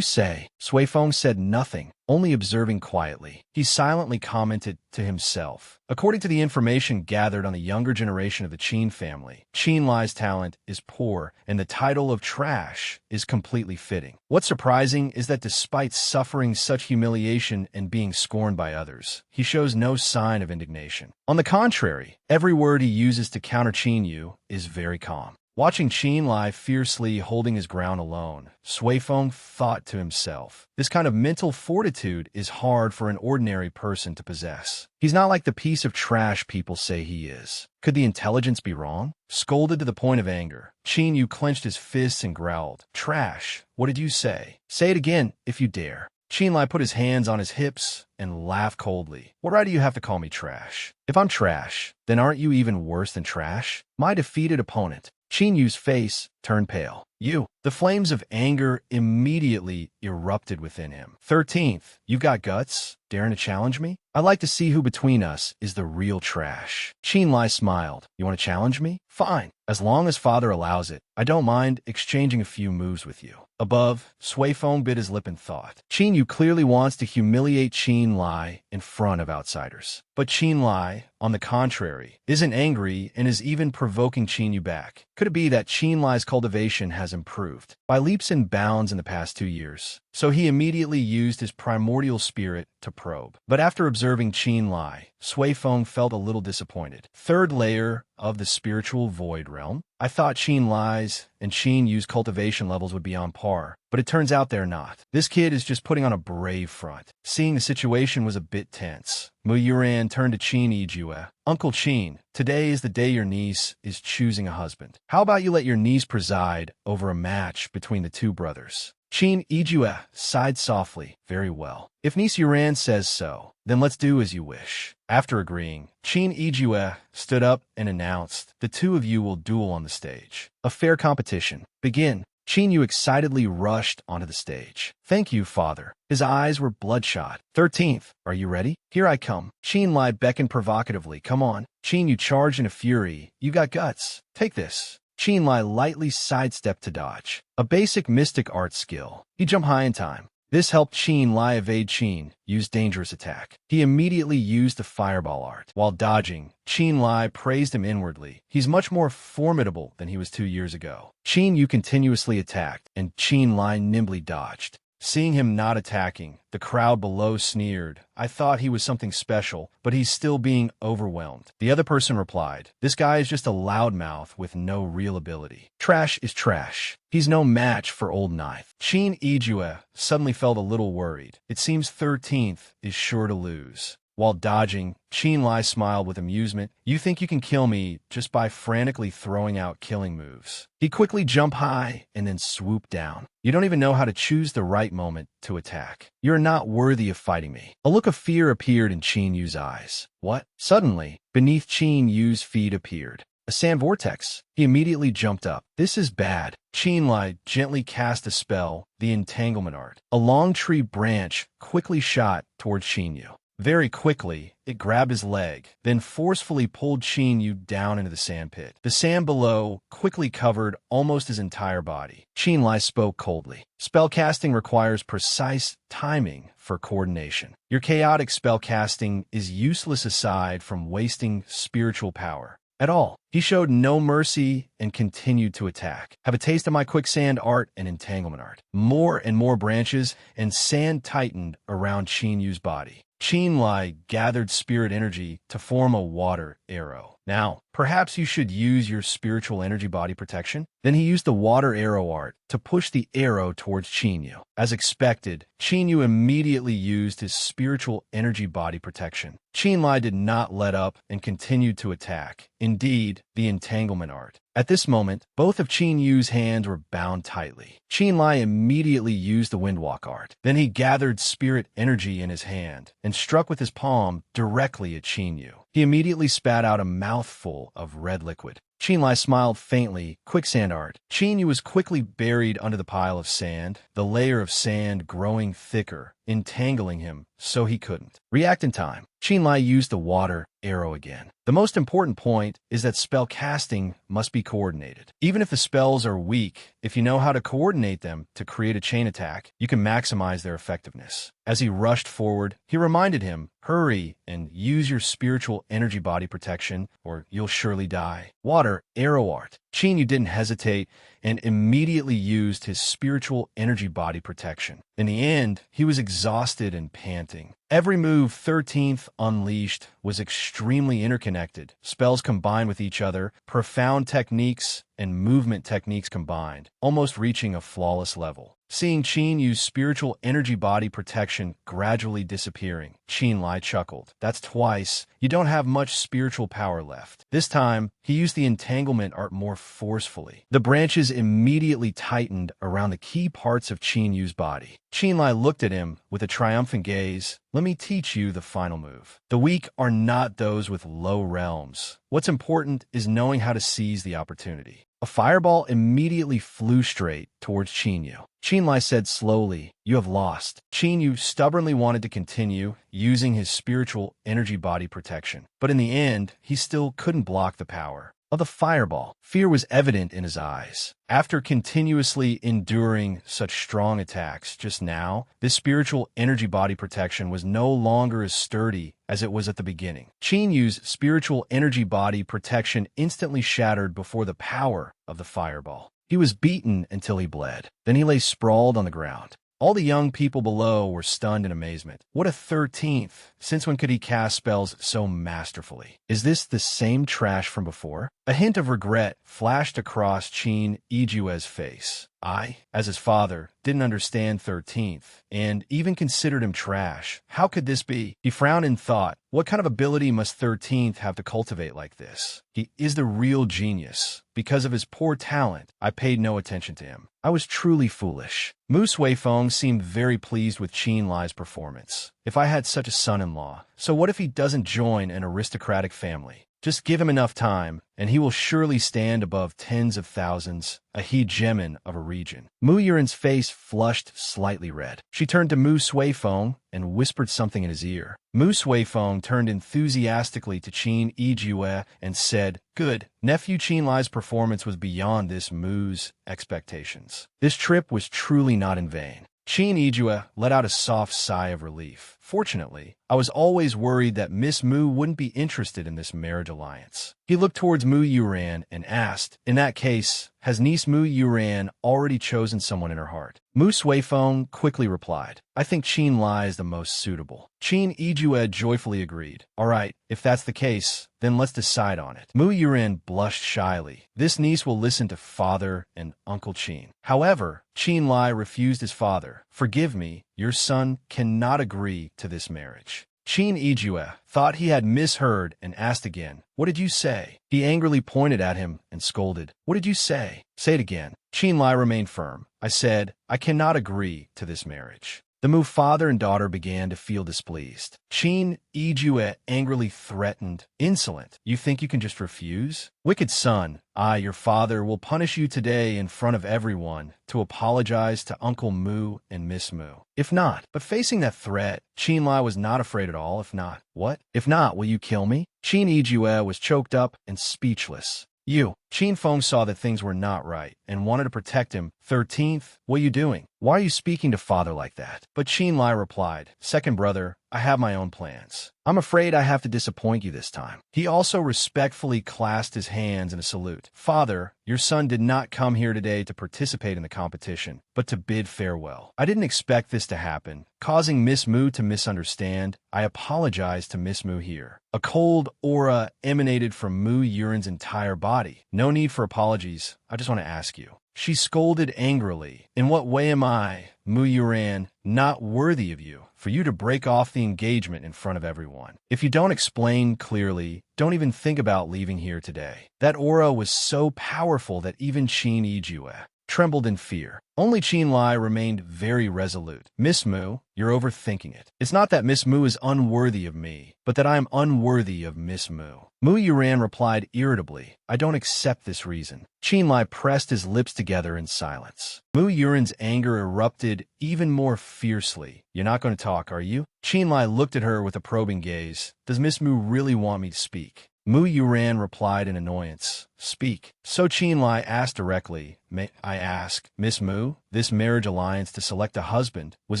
say? Suifeng said nothing, only observing quietly. He silently commented to himself. According to the information gathered on the younger generation of the Chin family, Chin Lai's talent is poor and the title of trash is completely fitting. What's surprising is that despite suffering such humiliation and being scorned by others, he shows no sign of indignation. On the contrary, every word he uses to counter Chin Yu is very calm. Watching Chin Lai fiercely holding his ground alone, Suifeng thought to himself, this kind of mental fortitude is hard for an ordinary person to possess. He's not like the piece of trash people say he is. Could the intelligence be wrong? Scolded to the point of anger, Chin Yu clenched his fists and growled, Trash, what did you say? Say it again, if you dare. Chin Lai put his hands on his hips and laughed coldly. What right do you have to call me trash? If I'm trash, then aren't you even worse than trash? My defeated opponent. Chin Yu's face turned pale. You. The flames of anger immediately erupted within him. 13th, you've got guts? Daring to challenge me? I'd like to see who between us is the real trash. Chin Lai smiled. You want to challenge me? Fine. As long as father allows it, I don't mind exchanging a few moves with you. Above, Suifeng bit his lip in thought. Chin Yu clearly wants to humiliate Chin Lai in front of outsiders. But Chin Lai, on the contrary, isn't angry and is even provoking Chin Yu back. Could it be that Chin Lai's cultivation has improved by leaps and bounds in the past 2 years? So he immediately used his primordial spirit to probe. But after observing Chin Lai, Suifeng felt a little disappointed. Third layer of the spiritual void realm. I thought Chin Lai's and Chin Yu's cultivation levels would be on par, but it turns out they're not. This kid is just putting on a brave front. Seeing the situation was a bit tense, Mu Yuran turned to Chin Ijue. Uncle Chin, today is the day your niece is choosing a husband. How about you let your niece preside over a match between the two brothers? Chin Ijue sighed softly. Very well. If niece Yuran says so, then let's do as you wish. After agreeing, Chin Ijue stood up and announced, the two of you will duel on the stage. A fair competition. Begin. Chin Yu excitedly rushed onto the stage. Thank you, father. His eyes were bloodshot. 13th, are you ready? Here I come. Chin Lai beckoned provocatively. Come on. Chin Yu charged in a fury. You got guts. Take this. Qin Lai lightly sidestepped to dodge. A basic mystic art skill. He jumped high in time. This helped Qin Lai evade Qin Yu's dangerous attack. He immediately used the fireball art. While dodging, Qin Lai praised him inwardly. He's much more formidable than he was 2 years ago. Qin Yu continuously attacked, and Qin Lai nimbly dodged. Seeing him not attacking, the crowd below sneered. I thought he was something special, but he's still being overwhelmed. The other person replied, this guy is just a loudmouth with no real ability. Trash is trash. He's no match for old knife. Qin Ijue suddenly felt a little worried. It seems 13th is sure to lose. While dodging, Qin Lai smiled with amusement. You think you can kill me just by frantically throwing out killing moves. He quickly jumped high and then swooped down. You don't even know how to choose the right moment to attack. You're not worthy of fighting me. A look of fear appeared in Qin Yu's eyes. What? Suddenly, beneath Qin Yu's feet appeared a sand vortex. He immediately jumped up. This is bad. Qin Lai gently cast a spell, the entanglement art. A long tree branch quickly shot towards Qin Yu. Very quickly, it grabbed his leg, then forcefully pulled Qin Yu down into the sand pit. The sand below quickly covered almost his entire body. Qin Lai spoke coldly. Spellcasting requires precise timing for coordination. Your chaotic spellcasting is useless aside from wasting spiritual power. At all. He showed no mercy and continued to attack. Have a taste of my quicksand art and entanglement art. More and more branches and sand tightened around Qin Yu's body. Qin Lai gathered spirit energy to form a water arrow. Now, perhaps you should use your spiritual energy body protection? Then he used the water arrow art to push the arrow towards Qin Yu. As expected, Qin Yu immediately used his spiritual energy body protection. Qin Lai did not let up and continued to attack. Indeed, the entanglement art. At this moment, both of Qin Yu's hands were bound tightly. Qin Lai immediately used the windwalk art. Then he gathered spirit energy in his hand and struck with his palm directly at Qin Yu. He immediately spat out a mouthful of red liquid. Qin Lai smiled faintly. Quicksand art. Qin Yu was quickly buried under the pile of sand, the layer of sand growing thicker, entangling him so he couldn't react in time. Qin Lai used the water arrow again. The most important point is that spell casting must be coordinated. Even if the spells are weak, if you know how to coordinate them to create a chain attack, you can maximize their effectiveness. As he rushed forward, he reminded him, hurry and use your spiritual energy body protection or you'll surely die. Water arrow art. Qin Yu didn't hesitate and immediately used his spiritual energy body protection. In the end, he was exhausted and panting. Every move 13th unleashed was extremely interconnected. Spells combined with each other, profound techniques and movement techniques combined, almost reaching a flawless level. Seeing Qin Yu's spiritual energy body protection gradually disappearing, Qin Lai chuckled. That's twice. You don't have much spiritual power left. This time, he used the entanglement art more forcefully. The branches immediately tightened around the key parts of Qin Yu's body. Qin Lai looked at him with a triumphant gaze. Let me teach you the final move. The weak are not those with low realms. What's important is knowing how to seize the opportunity. A fireball immediately flew straight towards Qin Yu. Qin Lai said slowly, you have lost. Qin Yu stubbornly wanted to continue using his spiritual energy body protection. But in the end, he still couldn't block the power of the fireball. Fear was evident in his eyes. After continuously enduring such strong attacks just now, this spiritual energy body protection was no longer as sturdy as it was at the beginning. Qin Yu's spiritual energy body protection instantly shattered before the power of the fireball. He was beaten until he bled. Then he lay sprawled on the ground. All the young people below were stunned in amazement. What a 13th! Since when could he cast spells so masterfully? Is this the same trash from before? A hint of regret flashed across Qin Ijue's face. I, as his father, didn't understand 13th, and even considered him trash. How could this be? He frowned and thought, what kind of ability must 13th have to cultivate like this? He is the real genius. Because of his poor talent, I paid no attention to him. I was truly foolish. Mu Suifeng seemed very pleased with Qin Lai's performance. if I had such a son-in-law. So what if he doesn't join an aristocratic family? Just give him enough time, and he will surely stand above tens of thousands, a hegemon of a region. Mu Yuren's face flushed slightly red. She turned to Mu Suifeng and whispered something in his ear. Mu Suifeng turned enthusiastically to Qin Yijue and said, "Good. Nephew Qin Lai's performance was beyond this Mu's expectations. This trip was truly not in vain." Qin Yijue let out a soft sigh of relief. Fortunately, I was always worried that Miss Mu wouldn't be interested in this marriage alliance. He looked towards Mu Yuran and asked, "In that case, has niece Mu Yuran already chosen someone in her heart?" Mu Suifeng quickly replied, "I think Qin Lai is the most suitable." Qin Yijue joyfully agreed. "All right, if that's the case, then let's decide on it." Mu Yuran blushed shyly. This niece will listen to father and Uncle Qin. However, Qin Lai refused his father. "Forgive me, your son cannot agree to this marriage." Qin Yijue thought he had misheard and asked again, "What did you say?" He angrily pointed at him and scolded, "What did you say? Say it again." Qin Lai remained firm. "I said, I cannot agree to this marriage." The Mu father and daughter began to feel displeased. Qin Yijue angrily threatened, "Insolent! You think you can just refuse? Wicked son, I, your father, will punish you today in front of everyone to apologize to Uncle Mu and Miss Mu. If not," but facing that threat, Qin Lai was not afraid at all. "If not, what? If not, will you kill me?" Qin Yijue was choked up and speechless. "You." Qin Feng saw that things were not right and wanted to protect him. "13th, what are you doing? Why are you speaking to father like that?" But Qin Lai replied, "Second brother, I have my own plans. I'm afraid I have to disappoint you this time." He also respectfully clasped his hands in a salute. "Father, your son did not come here today to participate in the competition, but to bid farewell. I didn't expect this to happen, causing Miss Mu to misunderstand. I apologize to Miss Mu here." A cold aura emanated from Mu Yuren's entire body. "No need for apologies. I just want to ask you." She scolded angrily. "In what way am I, Mu Yuran, not worthy of you, for you to break off the engagement in front of everyone? If you don't explain clearly, don't even think about leaving here today." That aura was so powerful that even Qin Yijue trembled in fear. Only Qin Lai remained very resolute. "Miss Mu, you're overthinking it. It's not that Miss Mu is unworthy of me, but that I am unworthy of Miss Mu." Mu Yuran replied irritably, "I don't accept this reason." Qin Lai pressed his lips together in silence. Mu Yuran's anger erupted even more fiercely. "You're not going to talk, are you?" Qin Lai looked at her with a probing gaze. "Does Miss Mu really want me to speak?" Mu Yuran replied in annoyance, "Speak." So Qin Lai asked directly, "May I ask, Miss Mu, this marriage alliance to select a husband, was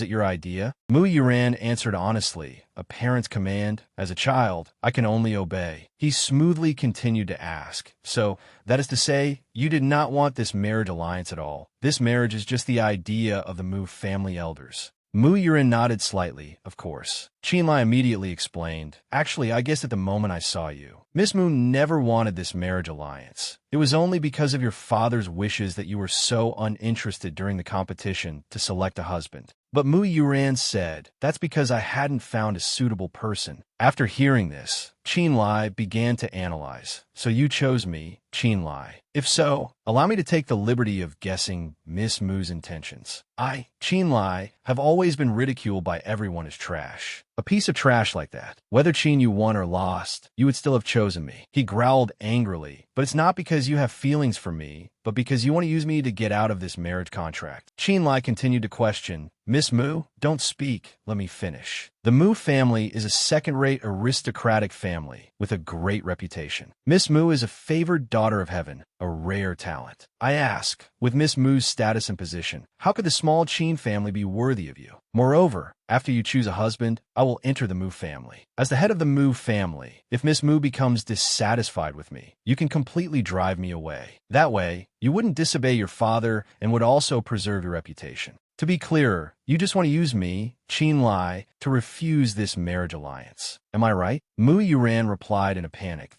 it your idea?" Mu Yuran answered honestly, "A parent's command. As a child, I can only obey." He smoothly continued to ask, "So, that is to say, you did not want this marriage alliance at all. This marriage is just the idea of the Mu family elders." Mu Yuran nodded slightly, "Of course." Qin Lai immediately explained, "Actually, I guess at the moment I saw you, Miss Mu never wanted this marriage alliance. It was only because of your father's wishes that you were so uninterested during the competition to select a husband." But Mu Yuran said, "That's because I hadn't found a suitable person." After hearing this, Qin Lai began to analyze. "So you chose me, Qin Lai. If so, allow me to take the liberty of guessing Miss Mu's intentions. I, Qin Lai, have always been ridiculed by everyone as trash. A piece of trash like that. Whether Qin you won or lost, you would still have chosen me." He growled angrily, "But it's not because you have feelings for me, but because you want to use me to get out of this marriage contract." Qin Lai continued to question, "Miss Mu, don't speak, let me finish. The Mu family is a second-rate aristocratic family with a great reputation. Miss Mu is a favored daughter of heaven, a rare talent. I ask, with Miss Mu's status and position, how could the small Qin family be worthy of you? Moreover, after you choose a husband, I will enter the Mu family. As the head of the Mu family, if Miss Mu becomes dissatisfied with me, you can completely drive me away. That way, you wouldn't disobey your father and would also preserve your reputation. To be clearer, you just want to use me, Qin Lai, to refuse this marriage alliance. Am I right?" Mu Yuran replied in a panic.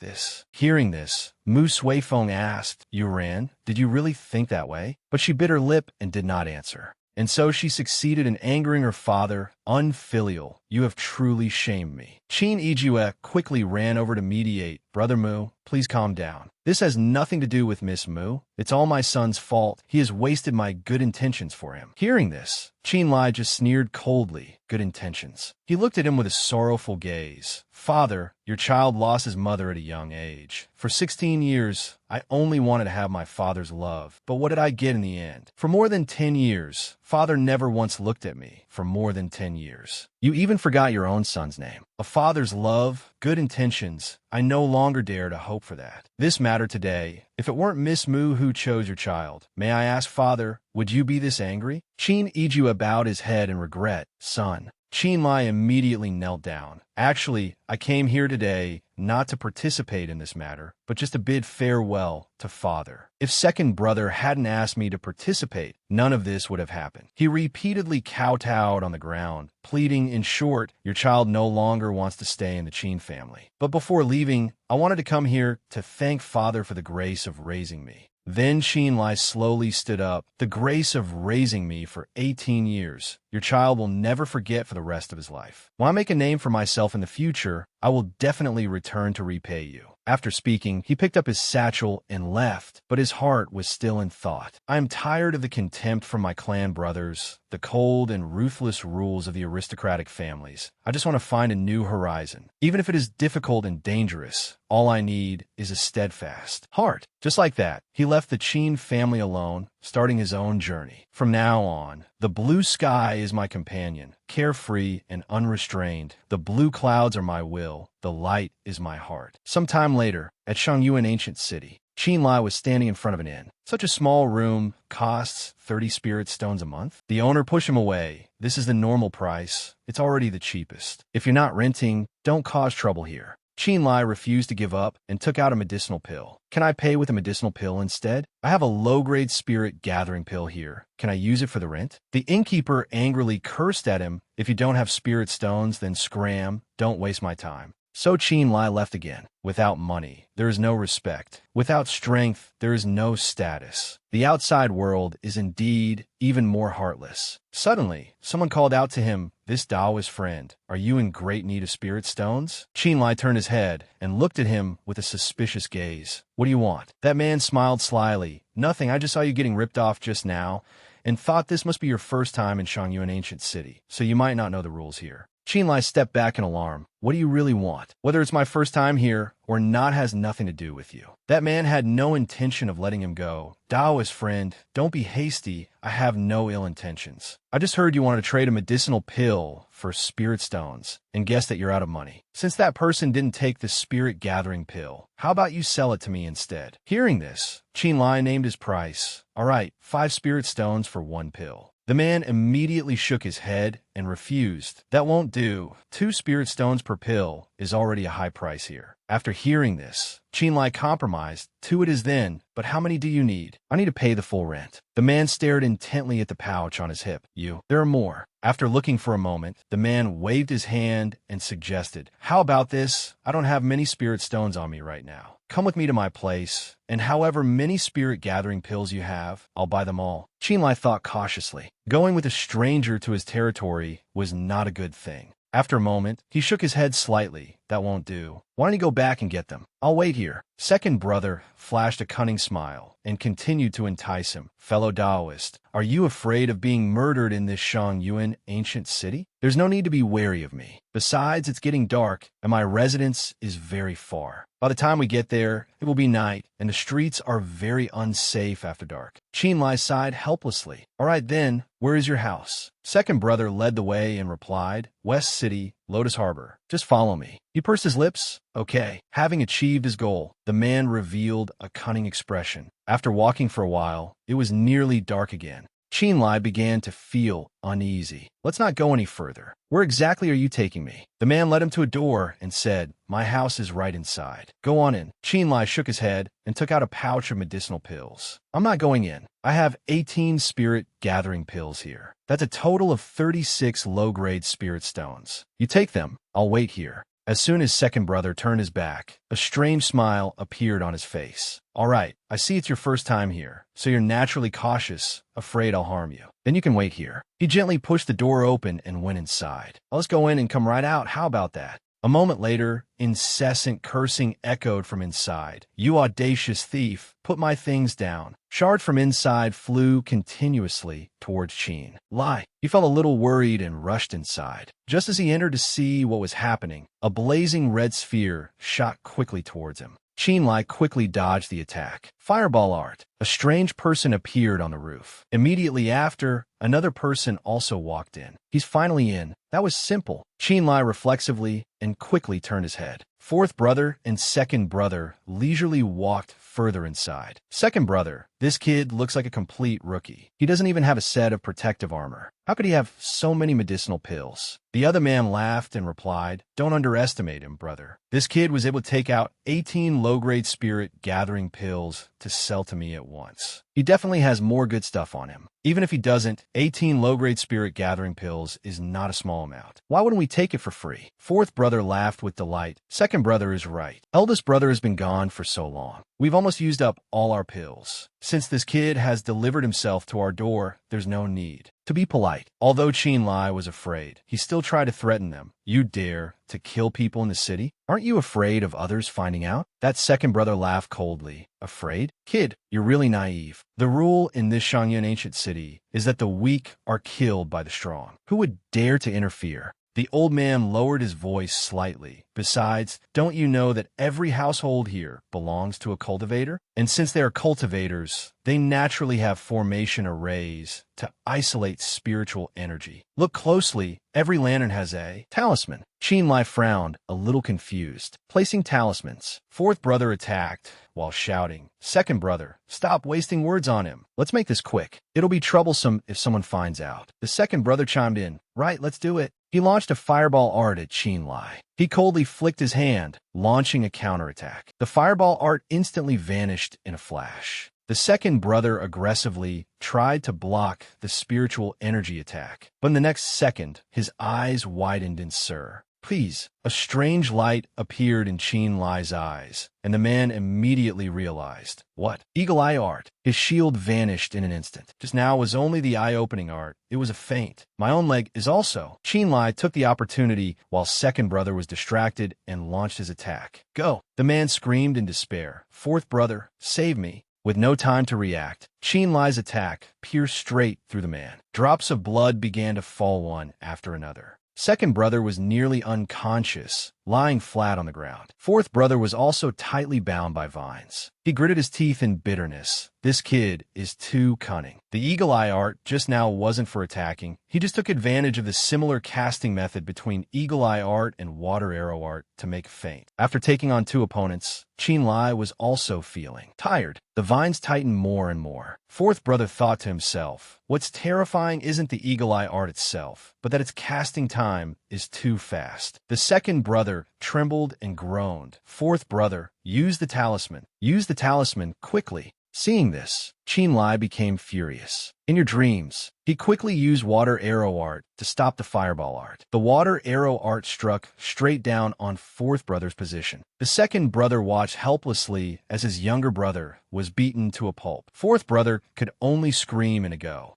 Hearing this, Mu Suifeng asked, "Yuran, did you really think that way?" But she bit her lip and did not answer. And so she succeeded in angering her father, unfilial, You have truly shamed me. Chin Ijue quickly ran over to mediate. Brother Mu, please calm down. This has nothing to do with Miss Mu. It's all my son's fault. He has wasted my good intentions for him. Hearing this, Chin Lai just sneered coldly. Good intentions. He looked at him with a sorrowful gaze. Father, your child lost his mother at a young age. For 16 years, I only wanted to have my father's love. But what did I get in the end? For more than 10 years, father never once looked at me. For more than 10 years. You even forgot your own son's name. A father's love, good intentions, I no longer dare to hope for that. This matter today, if it weren't Miss Mu who chose your child, may I ask, Father, would you be this angry? Chin Ijue bowed his head in regret. Son. Chin Lai immediately knelt down. Actually, I came here today not to participate in this matter, but just to bid farewell to father. If second brother hadn't asked me to participate, none of this would have happened. He repeatedly kowtowed on the ground, pleading, in short, your child no longer wants to stay in the Chin family. But before leaving, I wanted to come here to thank father for the grace of raising me. Then Chin Lai slowly stood up. The grace of raising me for 18 years. Your child will never forget for the rest of his life. When I make a name for myself in the future, I will definitely return to repay you. After speaking, he picked up his satchel and left, but his heart was still in thought. I am tired of the contempt from my clan brothers, the cold and ruthless rules of the aristocratic families. I just want to find a new horizon. Even if it is difficult and dangerous, all I need is a steadfast heart. Just like that, he left the Chin family alone, starting his own journey. From now on, the blue sky is my companion, carefree and unrestrained. The blue clouds are my will. The light is my heart. Sometime later, at Shangyuan ancient city, Chin Lai was standing in front of an inn. Such a small room costs 30 spirit stones a month. The owner pushed him away. This is the normal price. It's already the cheapest. If you're not renting, don't cause trouble here. Chin Lai refused to give up and took out a medicinal pill. Can I pay with a medicinal pill instead? I have a low-grade spirit gathering pill here. Can I use it for the rent? The innkeeper angrily cursed at him. If you don't have spirit stones, then scram. Don't waste my time. So Chin Lai left again. Without money, there is no respect. Without strength, there is no status. The outside world is indeed even more heartless. Suddenly, someone called out to him, this Taoist friend, are you in great need of spirit stones? Chin Lai turned his head and looked at him with a suspicious gaze. What do you want? That man smiled slyly. Nothing, I just saw you getting ripped off just now and thought this must be your first time in Shangyuan ancient city, so you might not know the rules here. Chin Lai stepped back in alarm. What do you really want? Whether it's my first time here or not has nothing to do with you. That man had no intention of letting him go. Taoist friend, don't be hasty. I have no ill intentions. I just heard you wanted to trade a medicinal pill for spirit stones and guess that you're out of money. Since that person didn't take the spirit gathering pill, how about you sell it to me instead? Hearing this, Chin Lai named his price. All right, 5 spirit stones for 1 pill. The man immediately shook his head and refused. That won't do. 2 spirit stones per pill is already a high price here. After hearing this, Chin Lai compromised. 2 it is then, but how many do you need? I need to pay the full rent. The man stared intently at the pouch on his hip. There are more. After looking for a moment, the man waved his hand and suggested, how about this? I don't have many spirit stones on me right now. Come with me to my place, and however many spirit gathering pills you have, I'll buy them all. Chin Lai thought cautiously. Going with a stranger to his territory was not a good thing. After a moment, he shook his head slightly. That won't do. Why don't you go back and get them? I'll wait here. Second brother flashed a cunning smile and continued to entice him. Fellow Taoist, are you afraid of being murdered in this Shangyuan ancient city? There's no need to be wary of me. Besides, it's getting dark, and my residence is very far. By the time we get there, it will be night, and the streets are very unsafe after dark. Chin Lai sighed helplessly. All right then, where is your house? Second brother led the way and replied, West City, Lotus Harbor. Just follow me. He pursed his lips. Okay. Having achieved his goal, the man revealed a cunning expression. After walking for a while, it was nearly dark again. Chin Lai began to feel uneasy. Let's not go any further. Where exactly are you taking me? The man led him to a door and said, my house is right inside. Go on in. Chin Lai shook his head and took out a pouch of medicinal pills. I'm not going in. I have 18 spirit gathering pills here. That's a total of 36 low-grade spirit stones. You take them. I'll wait here. As soon as second brother turned his back, a strange smile appeared on his face. All right, I see it's your first time here, so you're naturally cautious, afraid I'll harm you. Then you can wait here. He gently pushed the door open and went inside. Let's go in and come right out. How about that? A moment later, incessant cursing echoed from inside. You audacious thief, put my things down. Shards from inside flew continuously towards Qin. Lie. He felt a little worried and rushed inside. Just as he entered to see what was happening, a blazing red sphere shot quickly towards him. Qin Lai quickly dodged the attack. Fireball art. A strange person appeared on the roof. Immediately after, another person also walked in. He's finally in. That was simple. Qin Lai reflexively and quickly turned his head. Fourth brother and second brother leisurely walked further inside. Second brother, this kid looks like a complete rookie. He doesn't even have a set of protective armor. How could he have so many medicinal pills? The other man laughed and replied, don't underestimate him, brother. This kid was able to take out 18 low-grade spirit gathering pills to sell to me at once. He definitely has more good stuff on him. Even if he doesn't, 18 low-grade spirit gathering pills is not a small amount. Why wouldn't we take it for free? Fourth brother laughed with delight. Second brother is right. Eldest brother has been gone for so long. We've almost used up all our pills. Since this kid has delivered himself to our door, there's no need to be polite. Although Qin Lai was afraid, he still tried to threaten them. You dare to kill people in the city? Aren't you afraid of others finding out? That second brother laughed coldly. Afraid? Kid, you're really naive. The rule in this Shangyun ancient city is that the weak are killed by the strong. Who would dare to interfere? The old man lowered his voice slightly. Besides, don't you know that every household here belongs to a cultivator? And since they are cultivators, they naturally have formation arrays to isolate spiritual energy. Look closely. Every lantern has a talisman. Qin Lai frowned, a little confused. Placing talismans. Fourth brother attacked while shouting, second brother, stop wasting words on him. Let's make this quick. It'll be troublesome if someone finds out. The second brother chimed in. Right, let's do it. He launched a fireball art at Qin Lai. He coldly flicked his hand, launching a counterattack. The fireball art instantly vanished in a flash. The second brother aggressively tried to block the spiritual energy attack, but in the next second, his eyes widened in Sir. Please. A strange light appeared in Qin Lai's eyes, and the man immediately realized. What? Eagle eye art. His shield vanished in an instant. Just now was only the eye-opening art. It was a feint. My own leg is also. Qin Lai took the opportunity while second brother was distracted and launched his attack. Go. The man screamed in despair. Fourth brother, save me. With no time to react, Qin Lai's attack pierced straight through the man. Drops of blood began to fall one after another. Second brother was nearly unconscious, lying flat on the ground. Fourth brother was also tightly bound by vines. He gritted his teeth in bitterness. This kid is too cunning. The eagle eye art just now wasn't for attacking. He just took advantage of the similar casting method between eagle eye art and water arrow art to make a feint. After taking on two opponents, Qin Lai was also feeling tired. The vines tightened more and more. Fourth brother thought to himself, what's terrifying isn't the eagle eye art itself, but that its casting time is too fast. The second brother trembled and groaned. Fourth brother, use the talisman. Use the talisman quickly. Seeing this, Qin Lai became furious. In your dreams, he quickly used water arrow art to stop the fireball art. The water arrow art struck straight down on fourth brother's position. The second brother watched helplessly as his younger brother was beaten to a pulp. Fourth brother could only scream and go.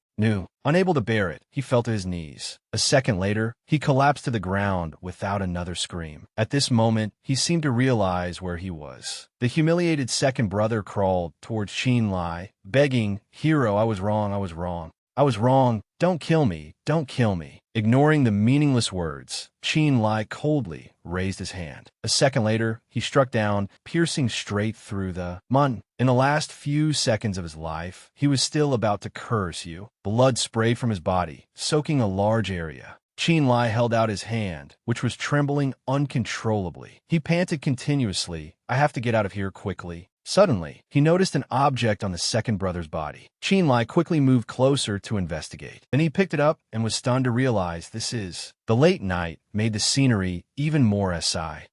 Unable to bear it, he fell to his knees. A second later, he collapsed to the ground without another scream. At this moment, he seemed to realize where he was. The humiliated second brother crawled towards Qin Lai, begging, Hero, I was wrong, I was wrong. I was wrong, don't kill me, don't kill me. Ignoring the meaningless words, Qin Lai coldly raised his hand. A second later, he struck down, piercing straight through the mun. In the last few seconds of his life, he was still about to curse you. Blood sprayed from his body, soaking a large area. Qin Lai held out his hand, which was trembling uncontrollably. He panted continuously. I have to get out of here quickly. Suddenly, he noticed an object on the second brother's body. Qin Lai quickly moved closer to investigate. Then he picked it up and was stunned to realize this is. The late night made the scenery even more silent.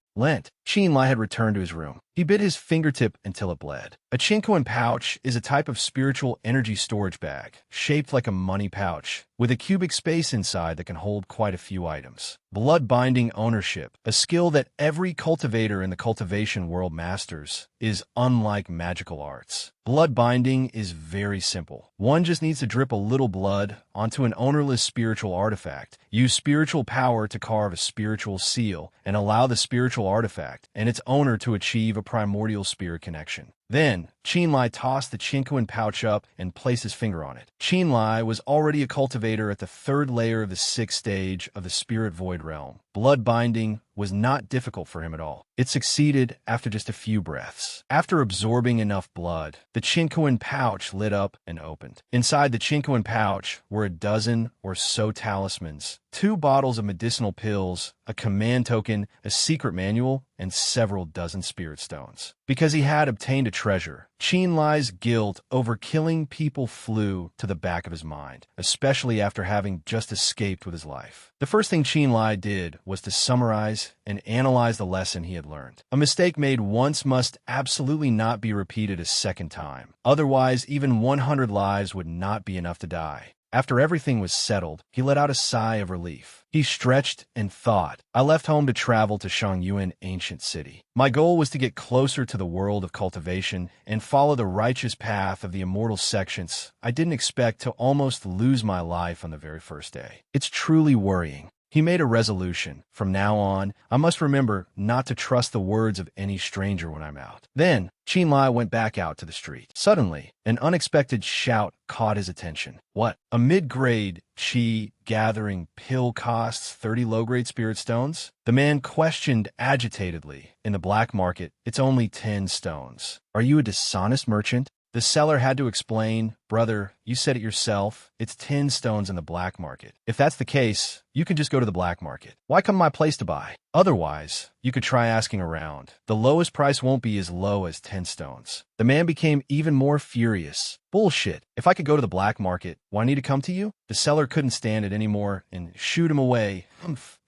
Qin Lai had returned to his room. He bit his fingertip until it bled. A chinkoan pouch is a type of spiritual energy storage bag, shaped like a money pouch, with a cubic space inside that can hold quite a few items. Blood binding ownership, a skill that every cultivator in the cultivation world masters, is unlike magical arts. Blood binding is very simple. One just needs to drip a little blood onto an ownerless spiritual artifact, use spiritual power to carve a spiritual seal, and allow the spiritual artifact and its owner to achieve a primordial spirit connection. Then, Qinlai tossed the chinkoan pouch up and placed his finger on it. Qinlai was already a cultivator at the third layer of the sixth stage of the spirit void realm. Blood binding was not difficult for him at all. It succeeded after just a few breaths. After absorbing enough blood, the chinkoan pouch lit up and opened. Inside the chinkoan pouch were a dozen or so talismans, 2 bottles of medicinal pills, a command token, a secret manual, and several dozen spirit stones. Because he had obtained a treasure, Qinlai's guilt over killing people flew to the back of his mind, especially after having just escaped with his life. The first thing Qinlai did was to summarize and analyze the lesson he had learned. A mistake made once must absolutely not be repeated a second time. Otherwise, even 100 lives would not be enough to die. After everything was settled, he let out a sigh of relief. He stretched and thought, I left home to travel to Shangyuan Ancient City. My goal was to get closer to the world of cultivation and follow the righteous path of the immortal sections. I didn't expect to almost lose my life on the very first day. It's truly worrying. He made a resolution. From now on, I must remember not to trust the words of any stranger when I'm out. Then, Qinlai went back out to the street. Suddenly, an unexpected shout caught his attention. What? A mid-grade chi gathering pill costs 30 low-grade spirit stones? The man questioned agitatedly. In the black market, it's only 10 stones. Are you a dishonest merchant? The seller had to explain, brother, you said it yourself, it's 10 stones in the black market. If that's the case, you can just go to the black market. Why come to my place to buy? Otherwise, you could try asking around. The lowest price won't be as low as 10 stones. The man became even more furious. Bullshit. If I could go to the black market, why need to come to you? The seller couldn't stand it anymore and shooed him away.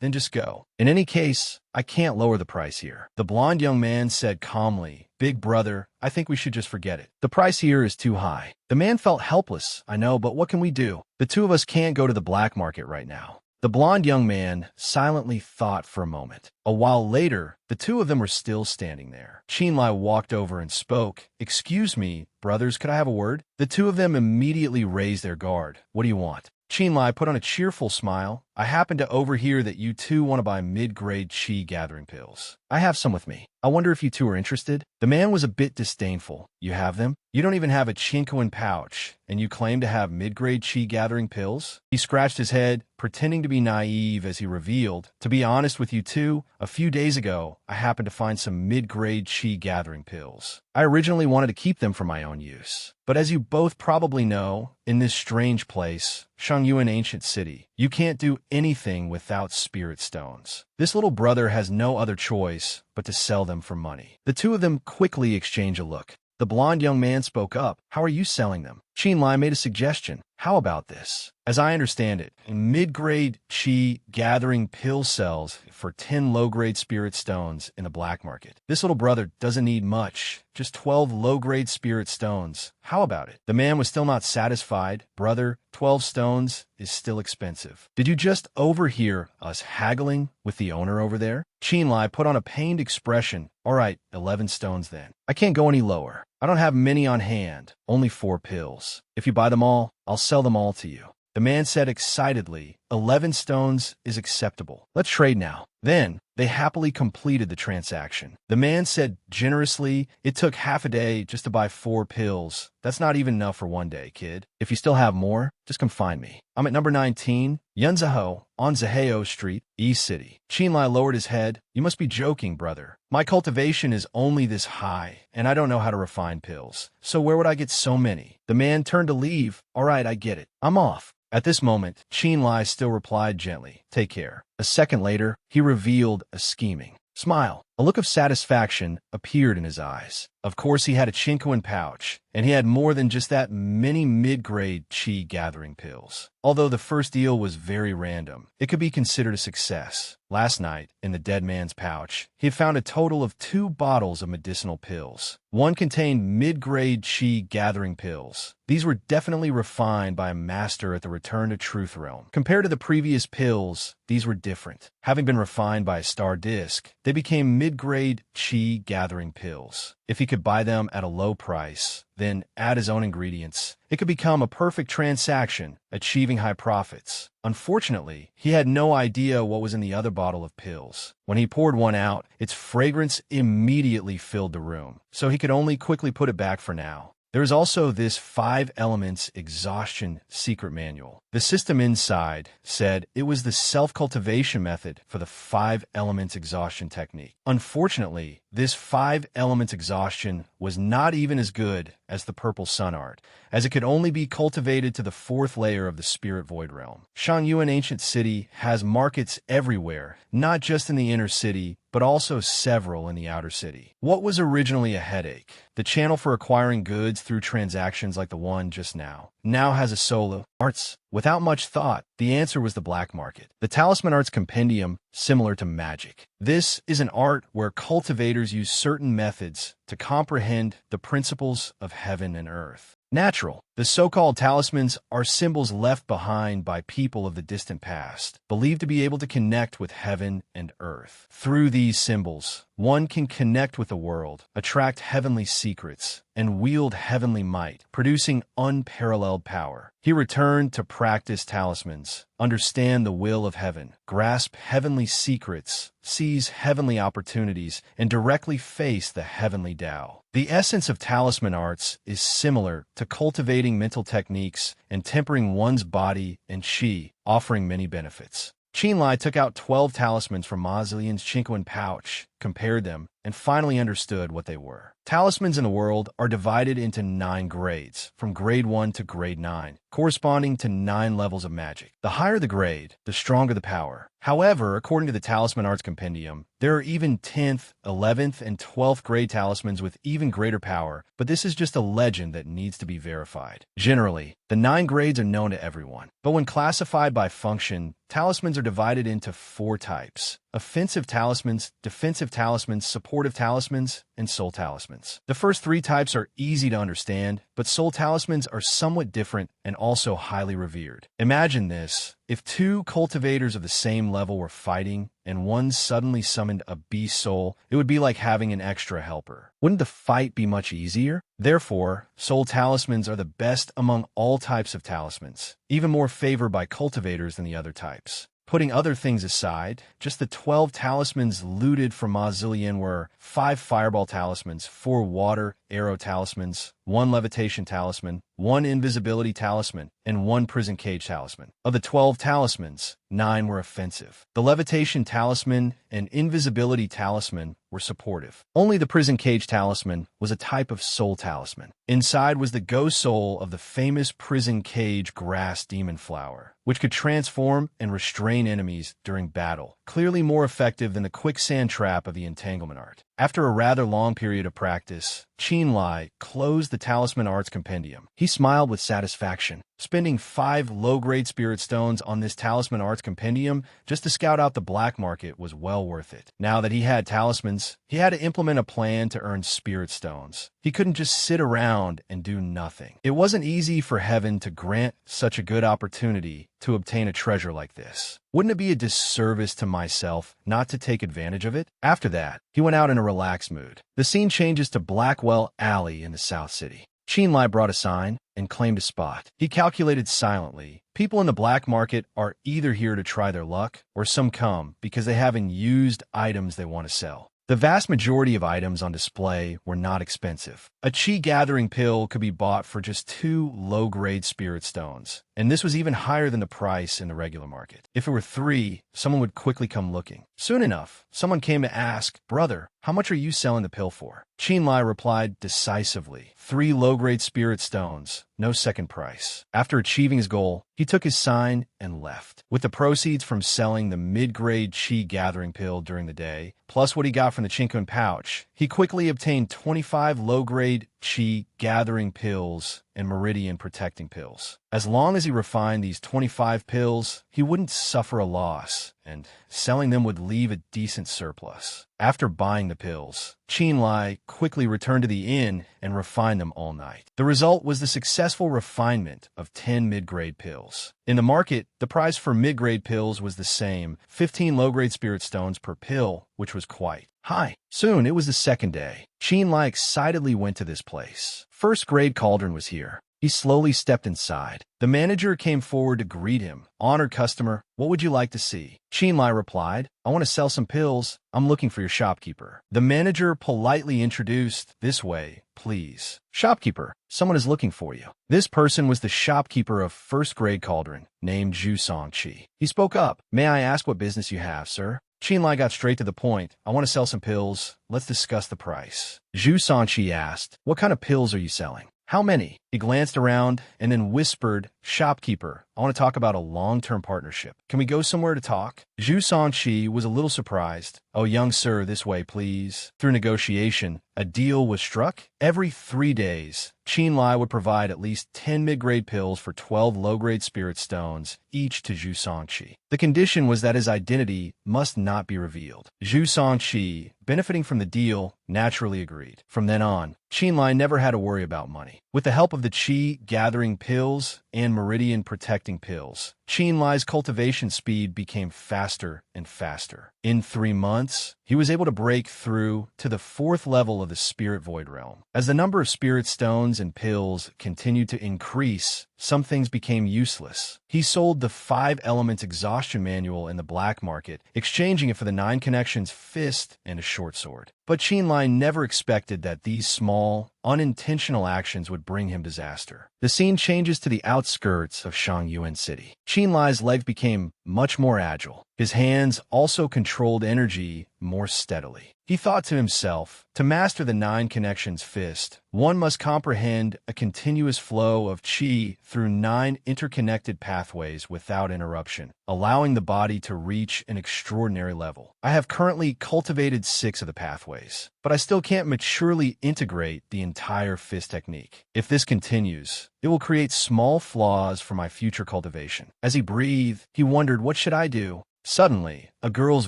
Then just go. In any case, I can't lower the price here. The blonde young man said calmly, Big brother, I think we should just forget it. The price here is too high. The man felt helpless, I know, but what can we do? The two of us can't go to the black market right now. The blonde young man silently thought for a moment. A while later, the two of them were still standing there. Qinlai walked over and spoke. Excuse me, brothers, could I have a word? The two of them immediately raised their guard. What do you want? Qinlai put on a cheerful smile. I happen to overhear that you two want to buy mid-grade chi gathering pills. I have some with me. I wonder if you two are interested? The man was a bit disdainful. You have them? You don't even have a chinkoan pouch, and you claim to have mid-grade chi gathering pills? He scratched his head, pretending to be naive as he revealed, to be honest with you two, a few days ago, I happened to find some mid-grade chi gathering pills. I originally wanted to keep them for my own use. But as you both probably know, in this strange place, Shangyuan Ancient City, you can't do anything without spirit stones. This little brother has no other choice but to sell them for money. The two of them quickly exchange a look. The blonde young man spoke up. How are you selling them? Qinlai made a suggestion. How about this? As I understand it, mid-grade chi gathering pill sells for 10 low-grade spirit stones in the black market. This little brother doesn't need much, just 12 low-grade spirit stones. How about it? The man was still not satisfied. Brother, 12 stones is still expensive. Did you just overhear us haggling with the owner over there? Qinlai put on a pained expression. All right, 11 stones then. I can't go any lower. I don't have many on hand, only 4 pills. If you buy them all, I'll sell them all to you. The man said excitedly, 11 stones is acceptable. Let's trade now. Then, they happily completed the transaction. The man said generously, it took half a day just to buy 4 pills. That's not even enough for one day, kid. If you still have more, just come find me. I'm at number 19, Yunzaho, on Zaheo Street, East City. Qinlai lowered his head. You must be joking, brother. My cultivation is only this high, and I don't know how to refine pills. So where would I get so many? The man turned to leave. All right, I get it. I'm off. At this moment, Qinlai still replied gently, take care. A second later, he revealed a scheming smile. A look of satisfaction appeared in his eyes. Of course, he had a Chinkoan pouch, and he had more than just that many mid-grade chi gathering pills. Although the first deal was very random, it could be considered a success. Last night, in the dead man's pouch, he had found a total of 2 bottles of medicinal pills. One contained mid-grade chi gathering pills. These were definitely refined by a master at the Return to Truth realm. Compared to the previous pills, these were different. Having been refined by a star disc, they became mid-grade chi gathering pills. If he could buy them at a low price, then add his own ingredients, it could become a perfect transaction, achieving high profits. Unfortunately, he had no idea what was in the other bottle of pills. When he poured one out, its fragrance immediately filled the room, so he could only quickly put it back for now. There is also this 5 elements exhaustion secret manual. The system inside said it was the self-cultivation method for the 5 elements exhaustion technique. Unfortunately, this 5 elements exhaustion was not even as good as the purple sun art, as it could only be cultivated to the 4th layer of the spirit void realm. Shangyuan Ancient City has markets everywhere, not just in the inner city, but also several in the outer city. What was originally a headache, the channel for acquiring goods through transactions like the one just now has a solo arts. Without much thought, the answer was the black market. The Talisman Arts Compendium, similar to magic. This is an art where cultivators use certain methods to comprehend the principles of heaven and earth. Natural. The so-called talismans are symbols left behind by people of the distant past, believed to be able to connect with heaven and earth. Through these symbols, one can connect with the world, attract heavenly secrets, and wield heavenly might, producing unparalleled power. He returned to practice talismans, understand the will of heaven, grasp heavenly secrets, seize heavenly opportunities, and directly face the heavenly Tao. The essence of talisman arts is similar to cultivating mental techniques and tempering one's body and chi, offering many benefits. Qinlai took out 12 talismans from Ma Zillian's Chinkoan pouch, compared them, and finally understood what they were. Talismans in the world are divided into 9 grades, from grade 1 to grade 9, corresponding to 9 levels of magic. The higher the grade, the stronger the power. However, according to the Talisman Arts Compendium, there are even 10th, 11th, and 12th grade talismans with even greater power, but this is just a legend that needs to be verified. Generally, the 9 grades are known to everyone, but when classified by function, talismans are divided into 4 types: offensive talismans, defensive talismans, supportive talismans, and soul talismans. The first 3 types are easy to understand, but soul talismans are somewhat different and also highly revered. Imagine this. If 2 cultivators of the same level were fighting, and one suddenly summoned a beast soul, it would be like having an extra helper. Wouldn't the fight be much easier? Therefore, soul talismans are the best among all types of talismans, even more favored by cultivators than the other types. Putting other things aside, just the 12 talismans looted from Ma Zillian were 5 fireball talismans, 4 water arrow talismans, 1 levitation talisman, 1 invisibility talisman, and 1 prison cage talisman. Of the 12 talismans, 9 were offensive. The levitation talisman and invisibility talisman were supportive. Only the prison cage talisman was a type of soul talisman. Inside was the ghost soul of the famous prison cage grass demon flower, which could transform and restrain enemies during battle, clearly more effective than the quicksand trap of the entanglement art. After a rather long period of practice, Qinlai closed the Talisman Arts Compendium. He smiled with satisfaction. Spending 5 low-grade spirit stones on this Talisman Arts Compendium just to scout out the black market was well worth it. Now that he had talismans, he had to implement a plan to earn spirit stones. He couldn't just sit around and do nothing. It wasn't easy for heaven to grant such a good opportunity to obtain a treasure like this. Wouldn't it be a disservice to myself not to take advantage of it? After that, he went out in a relaxed mood. The scene changes to Blackwell Alley in the South City. Qinlai brought a sign and claimed a spot. He calculated silently. People in the black market are either here to try their luck, or some come because they haven't used items they want to sell. The vast majority of items on display were not expensive. A chi gathering pill could be bought for just 2 low-grade spirit stones, and this was even higher than the price in the regular market. If it were 3, someone would quickly come looking. Soon enough, someone came to ask, "Brother, How much are you selling the pill for? Qin Lai replied decisively, 3 low-grade spirit stones, no second price. After achieving his goal, he took his sign and left. With the proceeds from selling the mid-grade Qi gathering pill during the day, plus what he got from the Chinkun pouch, he quickly obtained 25 low-grade Qi gathering pills and meridian protecting pills. As long as he refined these 25 pills, he wouldn't suffer a loss, and selling them would leave a decent surplus. After buying the pills, Qin Lai quickly returned to the inn and refined them all night. The result was the successful refinement of 10 mid-grade pills. In the market, the price for mid-grade pills was the same, 15 low-grade spirit stones per pill, which was quite high. Soon, it was the second day. Qin Lai excitedly went to this place. First-grade cauldron was here. He slowly stepped inside. The manager came forward to greet him. "Honored customer, what would you like to see?" Qin Lai replied, "I want to sell some pills. I'm looking for your shopkeeper." The manager politely introduced, "This way, please." "Shopkeeper, someone is looking for you." This person was the shopkeeper of first-grade cauldron, named Zhu Songqi. He spoke up, "May I ask what business you have, sir?" Qin Lai got straight to the point. "I want to sell some pills. Let's discuss the price." Zhu Songqi asked, "What kind of pills are you selling? How many?" He glanced around and then whispered, "Shopkeeper, I want to talk about a long-term partnership. Can we go somewhere to talk?" Zhu Songqi was a little surprised. "Oh, young sir, this way, please." Through negotiation, a deal was struck. Every 3 days, Qin Lai would provide at least 10 mid-grade pills for 12 low-grade spirit stones, each to Zhu Songqi. The condition was that his identity must not be revealed. Zhu Songqi, benefiting from the deal, naturally agreed. From then on, Qin Lai never had to worry about money. With the help of the Qi gathering pills and meridian protecting pills, Qin Lai's cultivation speed became faster and faster. In 3 months, he was able to break through to the 4th level of the spirit void realm. As the number of spirit stones and pills continued to increase, some things became useless. He sold the 5 Elements Exhaustion Manual in the black market, exchanging it for the 9 Connections Fist and a short sword. But Qin Lai never expected that these small, unintentional actions would bring him disaster. The scene changes to the outskirts of Shangyuan City. Qin Lai's legs became much more agile. His hands also controlled energy more steadily. He thought to himself, to master the 9 Connections Fist, one must comprehend a continuous flow of qi through 9 interconnected pathways without interruption, allowing the body to reach an extraordinary level. I have currently cultivated 6 of the pathways, but I still can't maturely integrate the entire fist technique. If this continues, it will create small flaws for my future cultivation. As he breathed, he wondered, what should I do? Suddenly, a girl's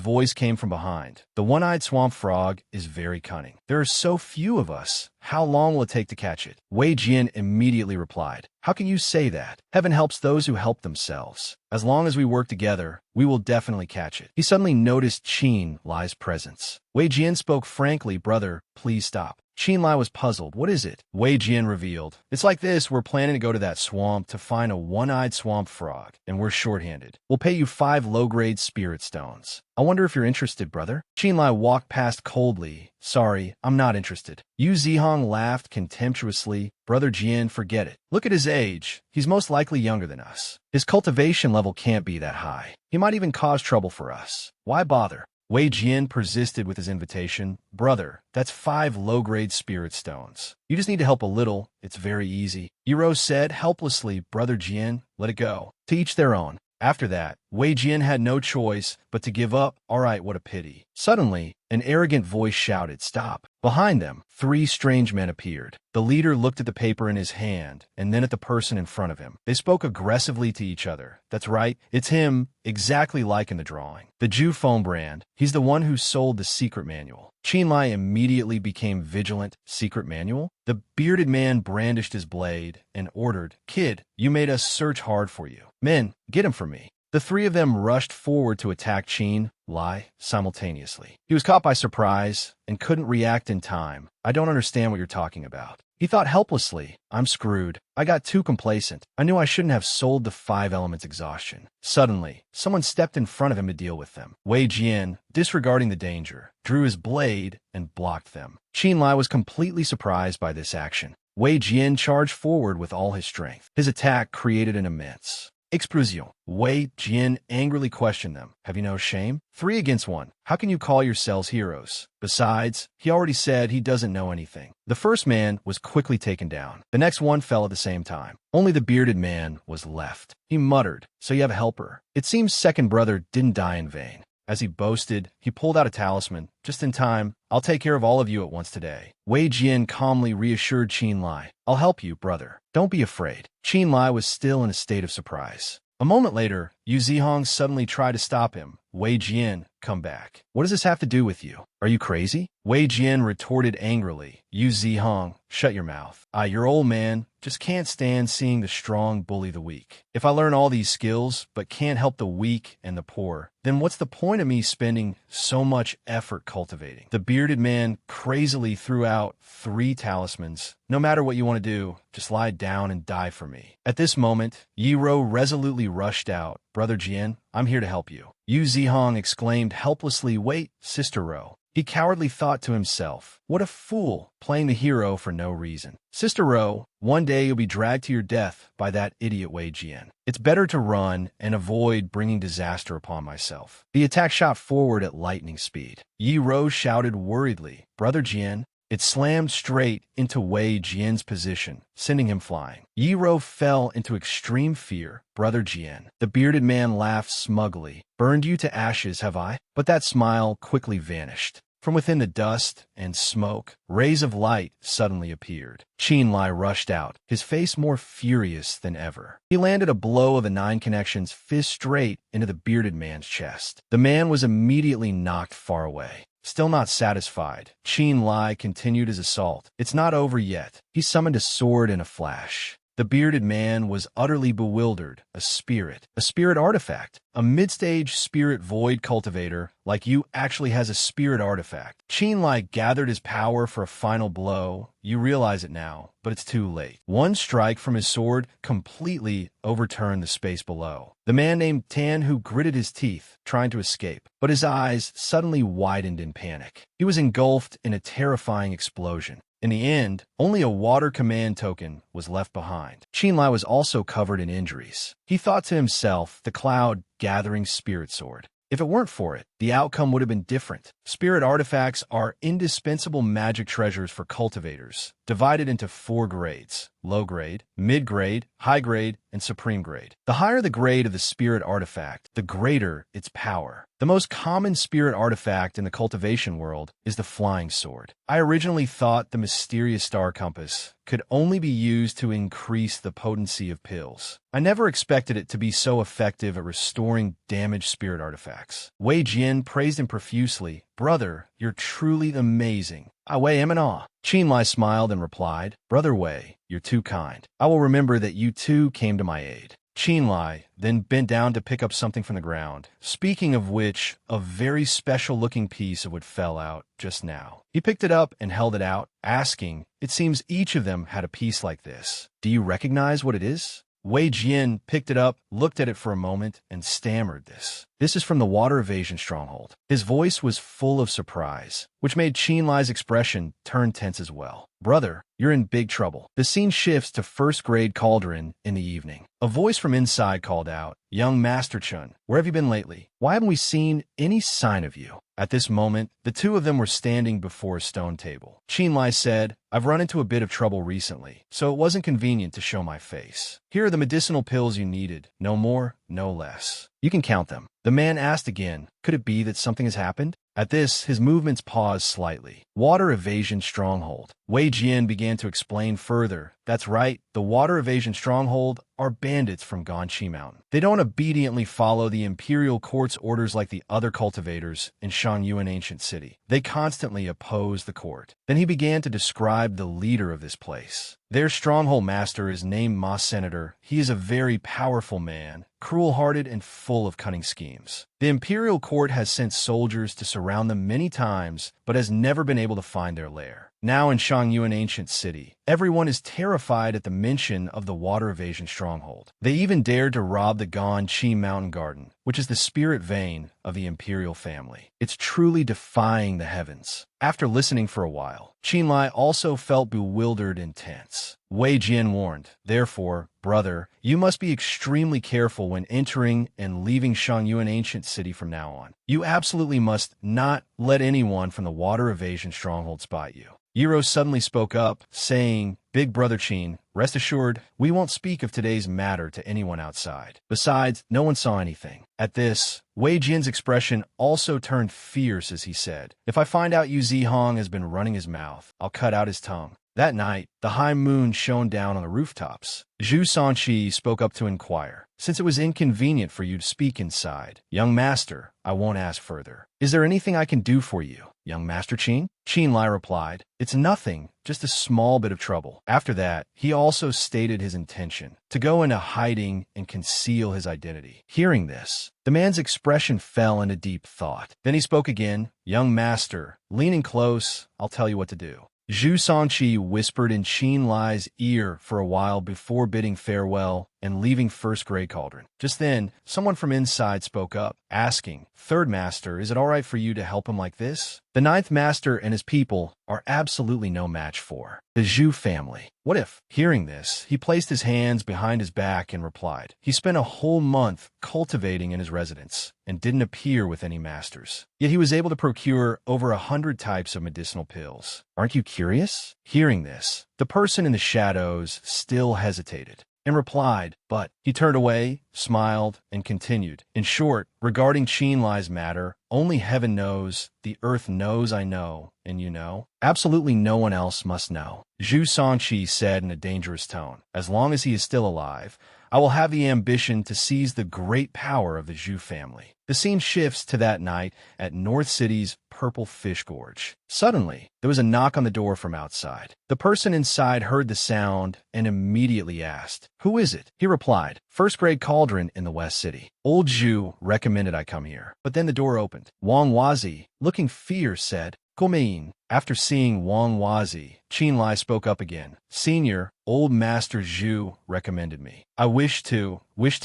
voice came from behind. The one-eyed swamp frog is very cunning. There are so few of us. How long will it take to catch it? Wei Jian immediately replied, "How can you say that? Heaven helps those who help themselves. As long as we work together, we will definitely catch it." He suddenly noticed Qin Lai's presence. Wei Jian spoke frankly, "Brother, please stop." Qin Lai was puzzled. "What is it?" Wei Jian revealed, "It's like this, we're planning to go to that swamp to find a one-eyed swamp frog, and we're short-handed. We'll pay you 5 low-grade spirit stones. I wonder if you're interested, brother." Qin Lai walked past coldly. "Sorry, I'm not interested." Yu Zihong laughed contemptuously. "Brother Jian, forget it. Look at his age. He's most likely younger than us. His cultivation level can't be that high. He might even cause trouble for us. Why bother?" Wei Jian persisted with his invitation. "Brother, that's 5 low-grade spirit stones. You just need to help a little. It's very easy." Yiro said helplessly, "Brother Jian, let it go. To each their own." After that, Wei Jian had no choice but to give up. "All right, what a pity." Suddenly, an arrogant voice shouted, "Stop." Behind them, 3 strange men appeared. The leader looked at the paper in his hand, and then at the person in front of him. They spoke aggressively to each other. "That's right, it's him, exactly like in the drawing. The Ju phone brand. He's the one who sold the secret manual." Qin Lai immediately became vigilant. "Secret manual?" The bearded man brandished his blade and ordered, "Kid, you made us search hard for you. Men, get him for me." The 3 of them rushed forward to attack Qin Lai simultaneously. He was caught by surprise and couldn't react in time. "I don't understand what you're talking about." He thought helplessly, "I'm screwed. I got too complacent. I knew I shouldn't have sold the 5 Elements Exhaustion." Suddenly, someone stepped in front of him to deal with them. Wei Jian, disregarding the danger, drew his blade and blocked them. Qin Lai was completely surprised by this action. Wei Jian charged forward with all his strength. His attack created an immense Explosion. Wei Jian angrily questioned them. Have you no shame? 3 against 1. How can you call yourselves heroes? Besides, he already said he doesn't know anything. The first man was quickly taken down. The next one fell at the same time. Only the bearded man was left. He muttered, so you have a helper. It seems second brother didn't die in vain. As he boasted, he pulled out a talisman. Just in time. I'll take care of all of you at once today. Wei Jian calmly reassured Qin Lai. I'll help you, brother. Don't be afraid. Qin Lai was still in a state of surprise. A moment later, Yu Zihong suddenly tried to stop him. Wei Jian, come back. What does this have to do with you? Are you crazy? Wei Jian retorted angrily. Yu Zihong, shut your mouth. You're old man. Just can't stand seeing the strong bully the weak. If I learn all these skills, but can't help the weak and the poor, then what's the point of me spending so much effort cultivating? The bearded man crazily threw out 3 talismans. No matter what you want to do, just lie down and die for me. At this moment, Yi Ro resolutely rushed out. Brother Jian, I'm here to help you. Yu Zihong exclaimed helplessly, wait, Sister Ro. He cowardly thought to himself, what a fool, playing the hero for no reason. Sister Ro, one day you'll be dragged to your death by that idiot Wei Jian. It's better to run and avoid bringing disaster upon myself. The attack shot forward at lightning speed. Yi Ro shouted worriedly, Brother Jian. It slammed straight into Wei Jian's position, sending him flying. Yi Ro fell into extreme fear. Brother Jian. The bearded man laughed smugly. Burned you to ashes, have I? But that smile quickly vanished. From within the dust and smoke, rays of light suddenly appeared. Qin Lai rushed out, his face more furious than ever. He landed a blow of the 9 connections fist straight into the bearded man's chest. The man was immediately knocked far away. Still not satisfied, Qin Lai continued his assault. It's not over yet. He summoned a sword in a flash. The bearded man was utterly bewildered. A spirit artifact. A mid-stage spirit void cultivator like you actually has a spirit artifact. Qin Lai gathered his power for a final blow. You realize it now, but it's too late. One strike from his sword completely overturned the space below. The man named Tan who gritted his teeth, trying to escape, but his eyes suddenly widened in panic. He was engulfed in a terrifying explosion. In the end, only a water command token was left behind. Qin Lai was also covered in injuries. He thought to himself, the cloud gathering spirit sword. If it weren't for it, the outcome would have been different. Spirit artifacts are indispensable magic treasures for cultivators, divided into 4 grades: low grade, mid grade, high grade, and supreme grade. The higher the grade of the spirit artifact, the greater its power. The most common spirit artifact in the cultivation world is the flying sword. I originally thought the mysterious star compass could only be used to increase the potency of pills. I never expected it to be so effective at restoring damaged spirit artifacts. Wei Jian praised him profusely. Brother, you're truly amazing. I Wei am in awe. Qin Lai smiled and replied, Brother Wei, you're too kind. I will remember that you too came to my aid. Qin Lai then bent down to pick up something from the ground. Speaking of which, a very special-looking piece of what fell out just now. He picked it up and held it out, asking, it seems each of them had a piece like this. Do you recognize what it is? Wei Jian picked it up, looked at it for a moment, and stammered this. This is from the Water Evasion Stronghold. His voice was full of surprise, which made Qin Lai's expression turn tense as well. Brother, you're in big trouble. The scene shifts to first-grade Cauldron in the evening. A voice from inside called out, Young Master Chun, where have you been lately? Why haven't we seen any sign of you? At this moment, the 2 of them were standing before a stone table. Qin Lai said, I've run into a bit of trouble recently, so it wasn't convenient to show my face. Here are the medicinal pills you needed. No more, no less. You can count them. The man asked again, could it be that something has happened? At this, his movements paused slightly. Water Evasion Stronghold. Wei Jian began to explain further. That's right, the Water Evasion Stronghold are bandits from Ganqi Mountain. They don't obediently follow the Imperial Court's orders like the other cultivators in Shangyuan Ancient City. They constantly oppose the court. Then he began to describe the leader of this place. Their stronghold master is named Ma Senator. He is a very powerful man, cruel-hearted and full of cunning schemes. The Imperial Court has sent soldiers to surround them many times, but has never been able to find their lair. Now in Shangyuan Ancient City, everyone is terrified at the mention of the Water Evasion Stronghold. They even dared to rob the Ganqi Mountain Garden, which is the spirit vein of the imperial family. It's truly defying the heavens. After listening for a while, Qinlai also felt bewildered and tense. Wei Jian warned, "Therefore, brother, you must be extremely careful when entering and leaving Shangyuan ancient city from now on. You absolutely must not let anyone from the water evasion stronghold spot you." Yiro suddenly spoke up, saying, "Big brother Qin, rest assured, we won't speak of today's matter to anyone outside. Besides, no one saw anything." At this, Wei Jian's expression also turned fierce as he said, "If I find out Yu Zihong has been running his mouth, I'll cut out his tongue." That night, the high moon shone down on the rooftops. Zhu Sanqi spoke up to inquire, "Since it was inconvenient for you to speak inside, young master, I won't ask further. Is there anything I can do for you, young Master Qin?" Qinlai replied, "It's nothing, just a small bit of trouble." After that, he also stated his intention to go into hiding and conceal his identity. Hearing this, the man's expression fell into deep thought. Then he spoke again, "Young master, leaning close, I'll tell you what to do." Zhu Sanqi whispered in Qinlai's ear for a while before bidding farewell and leaving First Grade Cauldron. Just then, someone from inside spoke up, asking, "Third Master, is it all right for you to help him like this?" The Ninth Master and his people are absolutely no match for the Zhu family. What if, hearing this, he placed his hands behind his back and replied, "He spent a whole month cultivating in his residence and didn't appear with any masters. Yet he was able to procure over 100 types of medicinal pills. Aren't you curious?" Hearing this, the person in the shadows still hesitated and replied, but he turned away, smiled, and continued. "In short, regarding Qinlai's matter, only heaven knows, the earth knows I know, and you know. Absolutely no one else must know." Zhu Sanqi said in a dangerous tone, "As long as he is still alive, I will have the ambition to seize the great power of the Zhu family." The scene shifts to that night at North City's Purple Fish Gorge. Suddenly, there was a knock on the door from outside. The person inside heard the sound and immediately asked, "Who is it?" He replied, "First Grade Cauldron in the West City. Old Zhu recommended I come here." But then the door opened. Wang Wazi, looking fierce, said, "Gomein." After seeing Wang Wazi, Qinlai spoke up again. "Senior, old Master Zhu recommended me. I wish to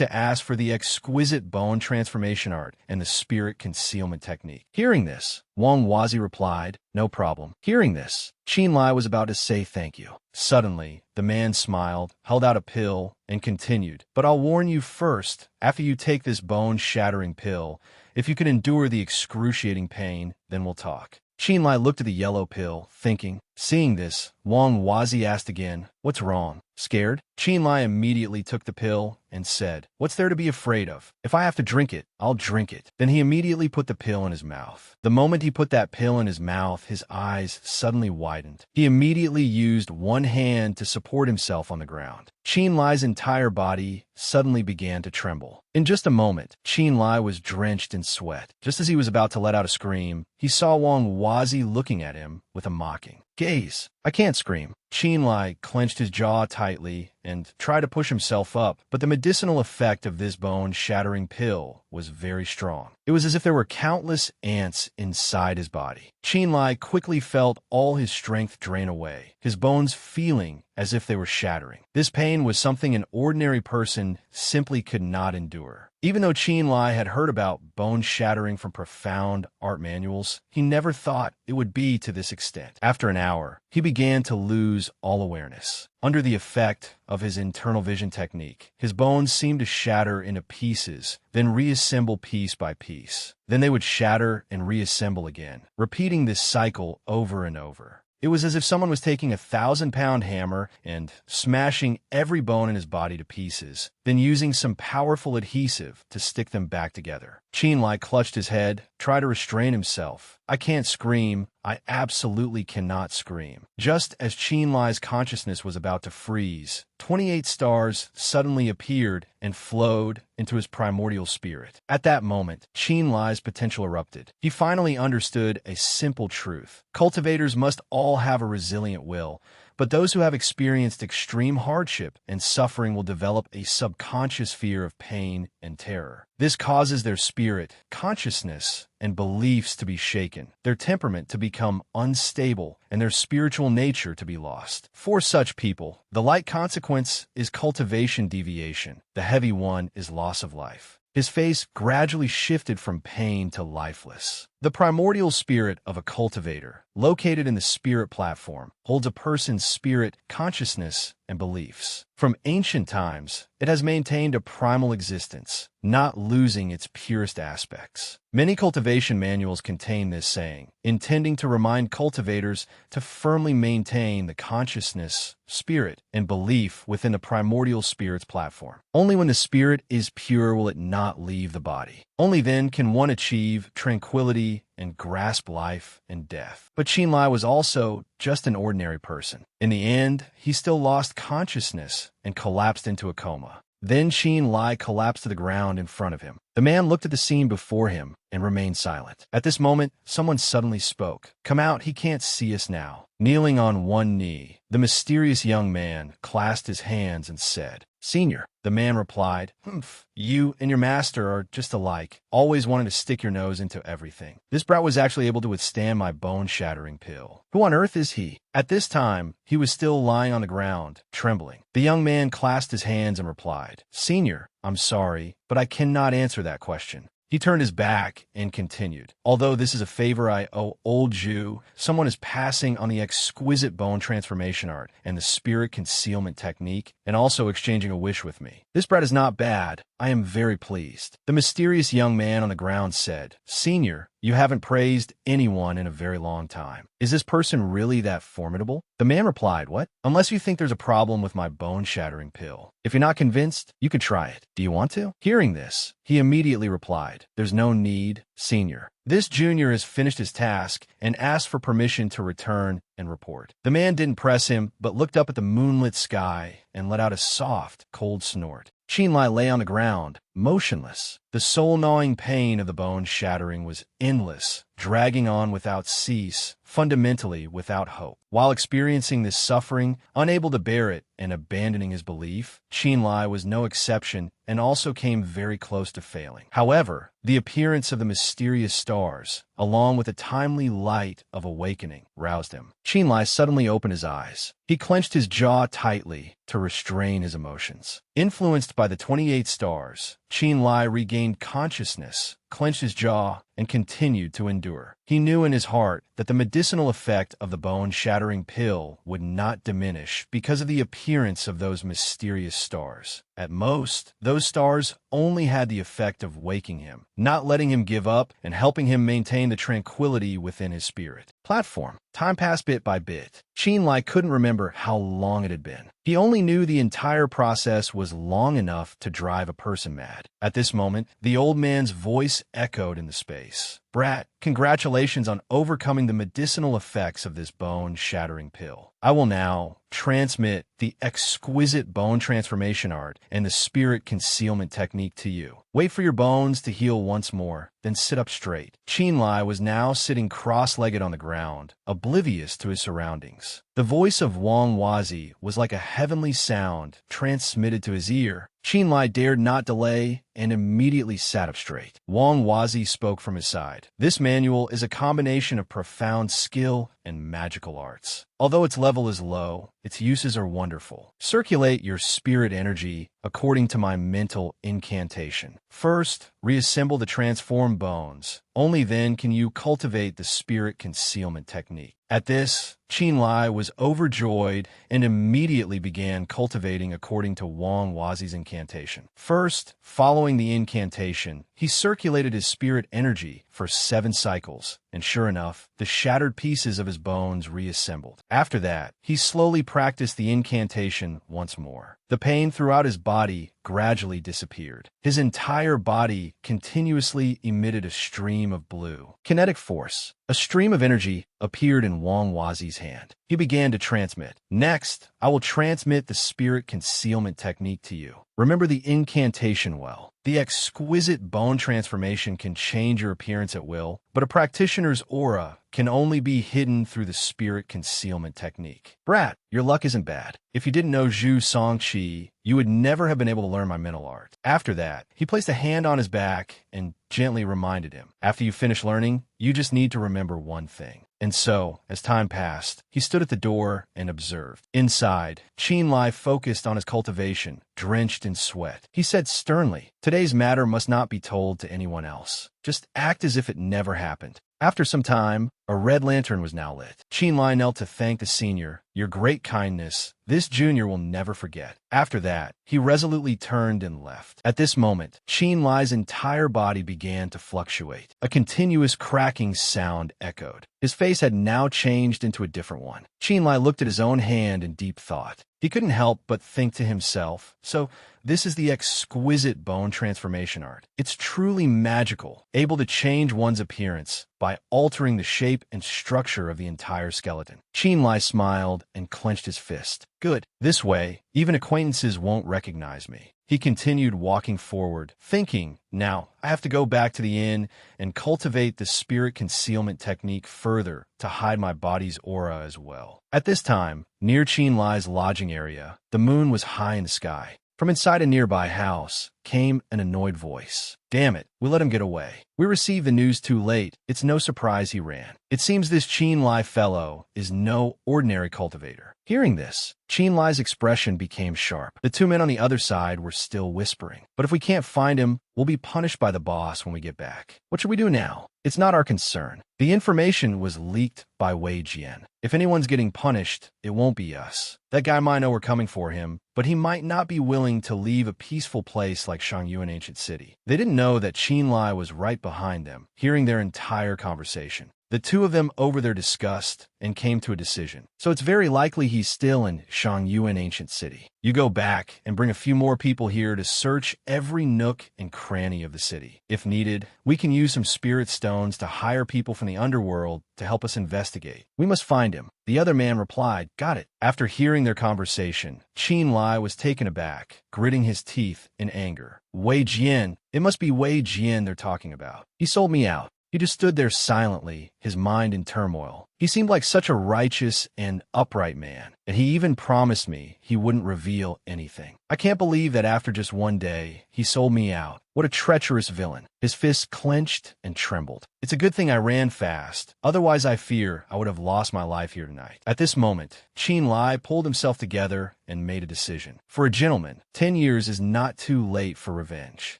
ask for the exquisite bone transformation art and the spirit concealment technique." Hearing this, Wang Wazi replied, "No problem." Hearing this, Qinlai was about to say thank you. Suddenly, the man smiled, held out a pill, and continued, "But I'll warn you first, after you take this bone-shattering pill, if you can endure the excruciating pain, then we'll talk." Qinlai looked at the yellow pill, thinking. Seeing this, Wang Wazi asked again, "What's wrong? Scared?" Qinlai immediately took the pill and said, "What's there to be afraid of? If I have to drink it, I'll drink it." Then he immediately put the pill in his mouth. The moment he put that pill in his mouth, his eyes suddenly widened. He immediately used one hand to support himself on the ground. Qinlai's entire body suddenly began to tremble. In just a moment, Qinlai was drenched in sweat. Just as he was about to let out a scream, he saw Wang Wazi looking at him with a mocking gaze. "I can't scream." Qinlai clenched his jaw tightly and tried to push himself up, but the medicinal effect of this bone-shattering pill was very strong. It was as if there were countless ants inside his body. Qinlai quickly felt all his strength drain away, his bones feeling as if they were shattering. This pain was something an ordinary person simply could not endure. Even though Qinlai had heard about bone shattering from profound art manuals, he never thought it would be to this extent. After an hour, he began to lose all awareness. Under the effect of his internal vision technique, his bones seemed to shatter into pieces, then reassemble piece by piece. Then they would shatter and reassemble again, repeating this cycle over and over. It was as if someone was taking a 1,000-pound hammer and smashing every bone in his body to pieces, then using some powerful adhesive to stick them back together. Qinlai clutched his head, tried to restrain himself. "I can't scream. I absolutely cannot scream." Just as Qinlai's consciousness was about to freeze, 28 stars suddenly appeared and flowed into his primordial spirit. At that moment, Qinlai's potential erupted. He finally understood a simple truth. Cultivators must all have a resilient will, but those who have experienced extreme hardship and suffering will develop a subconscious fear of pain and terror. This causes their spirit, consciousness, and beliefs to be shaken, their temperament to become unstable, and their spiritual nature to be lost. For such people, the light consequence is cultivation deviation. The heavy one is loss of life. His face gradually shifted from pain to lifeless. The primordial spirit of a cultivator, located in the spirit platform, holds a person's spirit, consciousness, and beliefs. From ancient times, it has maintained a primal existence, not losing its purest aspects. Many cultivation manuals contain this saying, intending to remind cultivators to firmly maintain the consciousness, spirit, and belief within the primordial spirit's platform. Only when the spirit is pure will it not leave the body. Only then can one achieve tranquility and grasp life and death. But Qinlai was also just an ordinary person. In the end, he still lost consciousness and collapsed into a coma. Then Qinlai collapsed to the ground in front of him. The man looked at the scene before him and remained silent. At this moment, someone suddenly spoke. "Come out, he can't see us now." Kneeling on one knee, the mysterious young man clasped his hands and said, "Senior." The man replied, "Humph, you and your master are just alike, always wanting to stick your nose into everything. This brat was actually able to withstand my bone-shattering pill. Who on earth is he?" At this time, he was still lying on the ground, trembling. The young man clasped his hands and replied, "Senior, I'm sorry, but I cannot answer that question." He turned his back and continued, "Although this is a favor I owe old Jew, someone is passing on the exquisite bone transformation art and the spirit concealment technique, and also exchanging a wish with me. This brat is not bad. I am very pleased." The mysterious young man on the ground said, "Senior, you haven't praised anyone in a very long time. Is this person really that formidable?" The man replied, "What? Unless you think there's a problem with my bone-shattering pill. If you're not convinced, you could try it. Do you want to?" Hearing this, he immediately replied, "There's no need, Senior. This junior has finished his task and asked for permission to return and report." The man didn't press him, but looked up at the moonlit sky and let out a soft, cold snort. Qinlai lay on the ground, motionless. The soul-gnawing pain of the bone shattering was endless, dragging on without cease, fundamentally without hope. While experiencing this suffering, unable to bear it, and abandoning his belief, Qinlai was no exception and also came very close to failing. However, the appearance of the mysterious stars, along with the timely light of awakening, roused him. Qinlai suddenly opened his eyes. He clenched his jaw tightly to restrain his emotions. Influenced by the 28 stars, Qinlai regained consciousness, clenched his jaw, and continued to endure. He knew in his heart that the medicinal effect of the bone-shattering pill would not diminish because of the appearance of those mysterious stars. At most, those stars only had the effect of waking him, not letting him give up and helping him maintain the tranquility within his spirit. Platform. Time passed bit by bit. Qinlai couldn't remember how long it had been. He only knew the entire process was long enough to drive a person mad. At this moment, the old man's voice echoed in the space. "Brat, congratulations on overcoming the medicinal effects of this bone-shattering pill. I will now transmit the exquisite bone transformation art and the spirit concealment technique to you. Wait for your bones to heal once more, then sit up straight." Qinlai was now sitting cross-legged on the ground, oblivious to his surroundings. The voice of Wang Wazi was like a heavenly sound transmitted to his ear. Qinlai dared not delay and immediately sat up straight. Wang Wazi spoke from his side. "This manual is a combination of profound skill and magical arts. Although its level is low, its uses are wonderful. Circulate your spirit energy according to my mental incantation. First, reassemble the transformed bones. Only then can you cultivate the spirit concealment technique." At this, Qinlai was overjoyed and immediately began cultivating according to Wang Wazi's incantation. First, following the incantation, he circulated his spirit energy for 7 cycles, and sure enough, the shattered pieces of his bones reassembled. After that, he slowly practiced the incantation once more. The pain throughout his body gradually disappeared. His entire body continuously emitted a stream of blue kinetic force. A stream of energy appeared in Wang Wazi's hand. He began to transmit. "Next, I will transmit the spirit concealment technique to you. Remember the incantation well. The exquisite bone transformation can change your appearance at will, but a practitioner's aura can only be hidden through the spirit concealment technique. Brat, your luck isn't bad. If you didn't know Zhu Songqi, you would never have been able to learn my mental art." After that, he placed a hand on his back and gently reminded him, "After you finish learning, you just need to remember one thing." And so, as time passed, he stood at the door and observed. Inside, Qinlai focused on his cultivation, drenched in sweat. He said sternly, "Today's matter must not be told to anyone else. Just act as if it never happened." After some time, a red lantern was now lit. Qinlai knelt to thank the senior. "Your great kindness, this junior will never forget." After that, he resolutely turned and left. At this moment, Qinlai's entire body began to fluctuate. A continuous cracking sound echoed. His face had now changed into a different one. Qinlai looked at his own hand in deep thought. He couldn't help but think to himself, so this is the exquisite bone transformation art. It's truly magical, able to change one's appearance by altering the shape and structure of the entire skeleton. Qinlai smiled and clenched his fist. "Good. This way, even acquaintances won't recognize me." He continued walking forward, thinking, "Now, I have to go back to the inn and cultivate the spirit concealment technique further to hide my body's aura as well." At this time, near Qinlai's lodging area, the moon was high in the sky. From inside a nearby house came an annoyed voice. "Damn it, we let him get away. We received the news too late. It's no surprise he ran. It seems this Qinlai fellow is no ordinary cultivator." Hearing this, Qinlai's expression became sharp. The two men on the other side were still whispering. "But if we can't find him, we'll be punished by the boss when we get back. What should we do now? It's not our concern." The information was leaked by Wei Jian. "If anyone's getting punished, it won't be us. That guy might know we're coming for him, but he might not be willing to leave a peaceful place like Shangyuan Ancient City." They didn't know that Qinlai was right behind them, hearing their entire conversation. The two of them over their disgust and came to a decision. "So it's very likely he's still in Shangyuan Ancient City. You go back and bring a few more people here to search every nook and cranny of the city. If needed, we can use some spirit stones to hire people from the underworld to help us investigate. We must find him." The other man replied, "Got it." After hearing their conversation, Qinlai was taken aback, gritting his teeth in anger. "Wei Jian, it must be Wei Jian they're talking about. He sold me out." He just stood there silently, his mind in turmoil. He seemed like such a righteous and upright man, and he even promised me he wouldn't reveal anything. I can't believe that after just one day, he sold me out. What a treacherous villain. His fists clenched and trembled. "It's a good thing I ran fast. Otherwise, I fear I would have lost my life here tonight." At this moment, Qinlai pulled himself together and made a decision. For a gentleman, 10 years is not too late for revenge.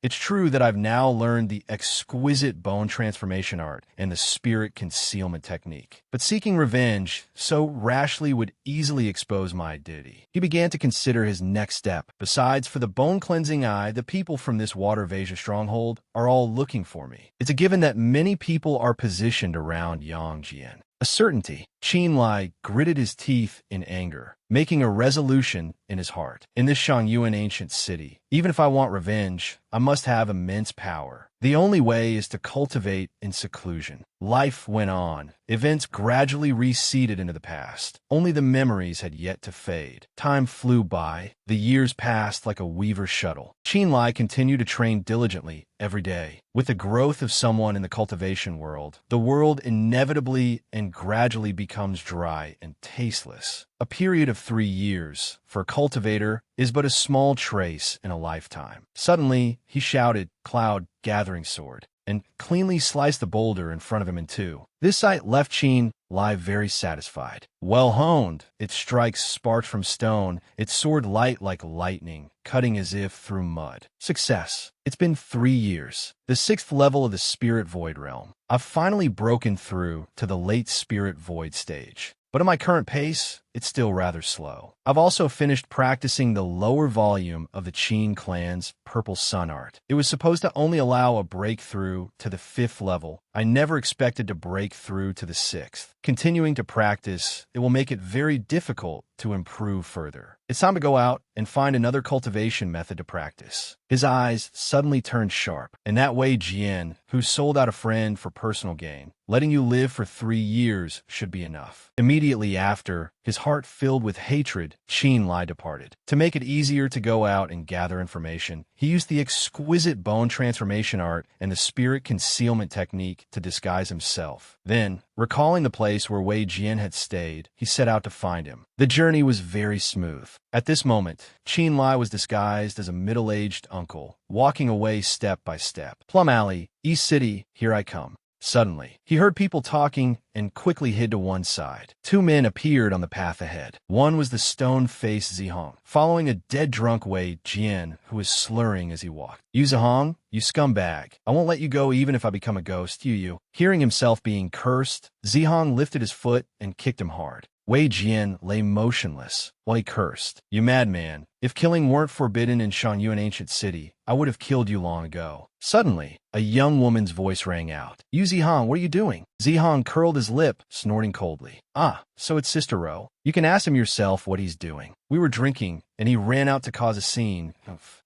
It's true that I've now learned the exquisite bone transformation art and the spirit concealment technique. But seeking revenge so rashly would easily expose my identity. He began to consider his next step. Besides, for the bone-cleansing eye, the people from this Water of Asia stronghold are all looking for me. It's a given that many people are positioned around Yangjian. A certainty. Qinlai gritted his teeth in anger, making a resolution in his heart. In this Shangyuan Ancient City, even if I want revenge, I must have immense power. The only way is to cultivate in seclusion. Life went on. Events gradually receded into the past. Only the memories had yet to fade. Time flew by. The years passed like a weaver's shuttle. Qinlai continued to train diligently every day. With the growth of someone in the cultivation world, the world inevitably and gradually becomes dry and tasteless. A period of 3 years, for a cultivator, is but a small trace in a lifetime. Suddenly, he shouted, "Cloud, gathering sword," and cleanly sliced the boulder in front of him in two. This sight left Qinlai very satisfied. Well honed, its strikes sparked from stone, its sword light like lightning, cutting as if through mud. Success. It's been 3 years. The 6th level of the Spirit Void realm. I've finally broken through to the late Spirit Void stage. But at my current pace, it's still rather slow. I've also finished practicing the lower volume of the Qin clan's Purple Sun art. It was supposed to only allow a breakthrough to the 5th level. I never expected to break through to the 6th. Continuing to practice, it will make it very difficult to improve further. It's time to go out and find another cultivation method to practice. His eyes suddenly turned sharp, and that Wei Jian, who sold out a friend for personal gain, letting you live for 3 years should be enough. Immediately after, his heart filled with hatred, Qinlai departed. To make it easier to go out and gather information, he used the exquisite bone transformation art and the spirit concealment technique to disguise himself. Then, recalling the place where Wei Jian had stayed, he set out to find him. The journey was very smooth. At this moment, Qinlai was disguised as a middle-aged uncle, walking away step by step. "Plum Alley, East City, here I come." Suddenly, he heard people talking and quickly hid to one side. Two men appeared on the path ahead. One was the stone-faced Zihong, following a dead-drunk Wei Jian, who was slurring as he walked. "You Zihong, you scumbag. I won't let you go even if I become a ghost, you. Hearing himself being cursed, Zihong lifted his foot and kicked him hard. Wei Jian lay motionless while he cursed. "You madman. If killing weren't forbidden in Shangyuan ancient city, I would have killed you long ago." Suddenly, a young woman's voice rang out. "You Zihong, what are you doing?" Zihong curled his lip, snorting coldly. "Ah, so it's Sister Ro. You can ask him yourself what he's doing. We were drinking, and he ran out to cause a scene."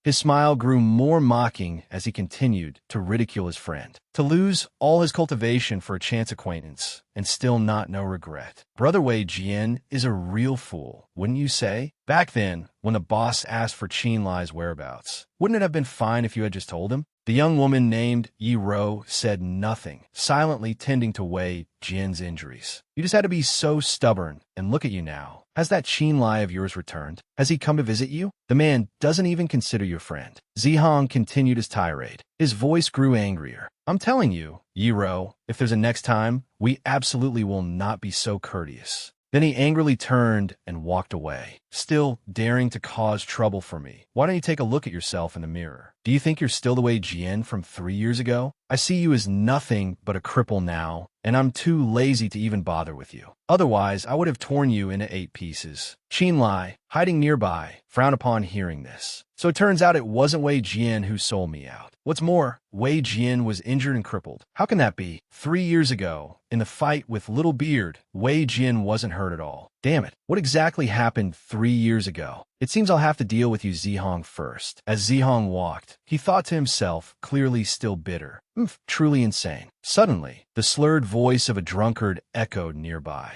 His smile grew more mocking as he continued to ridicule his friend. To lose all his cultivation for a chance acquaintance, and still not know regret. Brother Wei Jian is a real fool, wouldn't you say? Back then, when the boss asked for Qin Lai's whereabouts, wouldn't it have been fine if you had just told him? The young woman named Yi Ro said nothing, silently tending to Wei Jian's injuries. "You just had to be so stubborn, and look at you now. Has that Qin Lai of yours returned? Has he come to visit you? The man doesn't even consider you a friend." Zihong continued his tirade. His voice grew angrier. "I'm telling you, Yi Ro, if there's a next time, we absolutely will not be so courteous." Then he angrily turned and walked away. "Still daring to cause trouble for me. Why don't you take a look at yourself in the mirror? Do you think you're still the Wei Jian from 3 years ago? I see you as nothing but a cripple now, and I'm too lazy to even bother with you. Otherwise, I would have torn you into 8 pieces." Qin Lai, hiding nearby, frowned upon hearing this. "So it turns out it wasn't Wei Jian who sold me out. What's more, Wei Jian was injured and crippled. How can that be? 3 years ago, in the fight with Little Beard, Wei Jian wasn't hurt at all. Damn it, what exactly happened 3 years ago? It seems I'll have to deal with you Zihong first." As Zihong walked, he thought to himself, clearly still bitter. Truly insane. Suddenly, the slurred voice of a drunkard echoed nearby.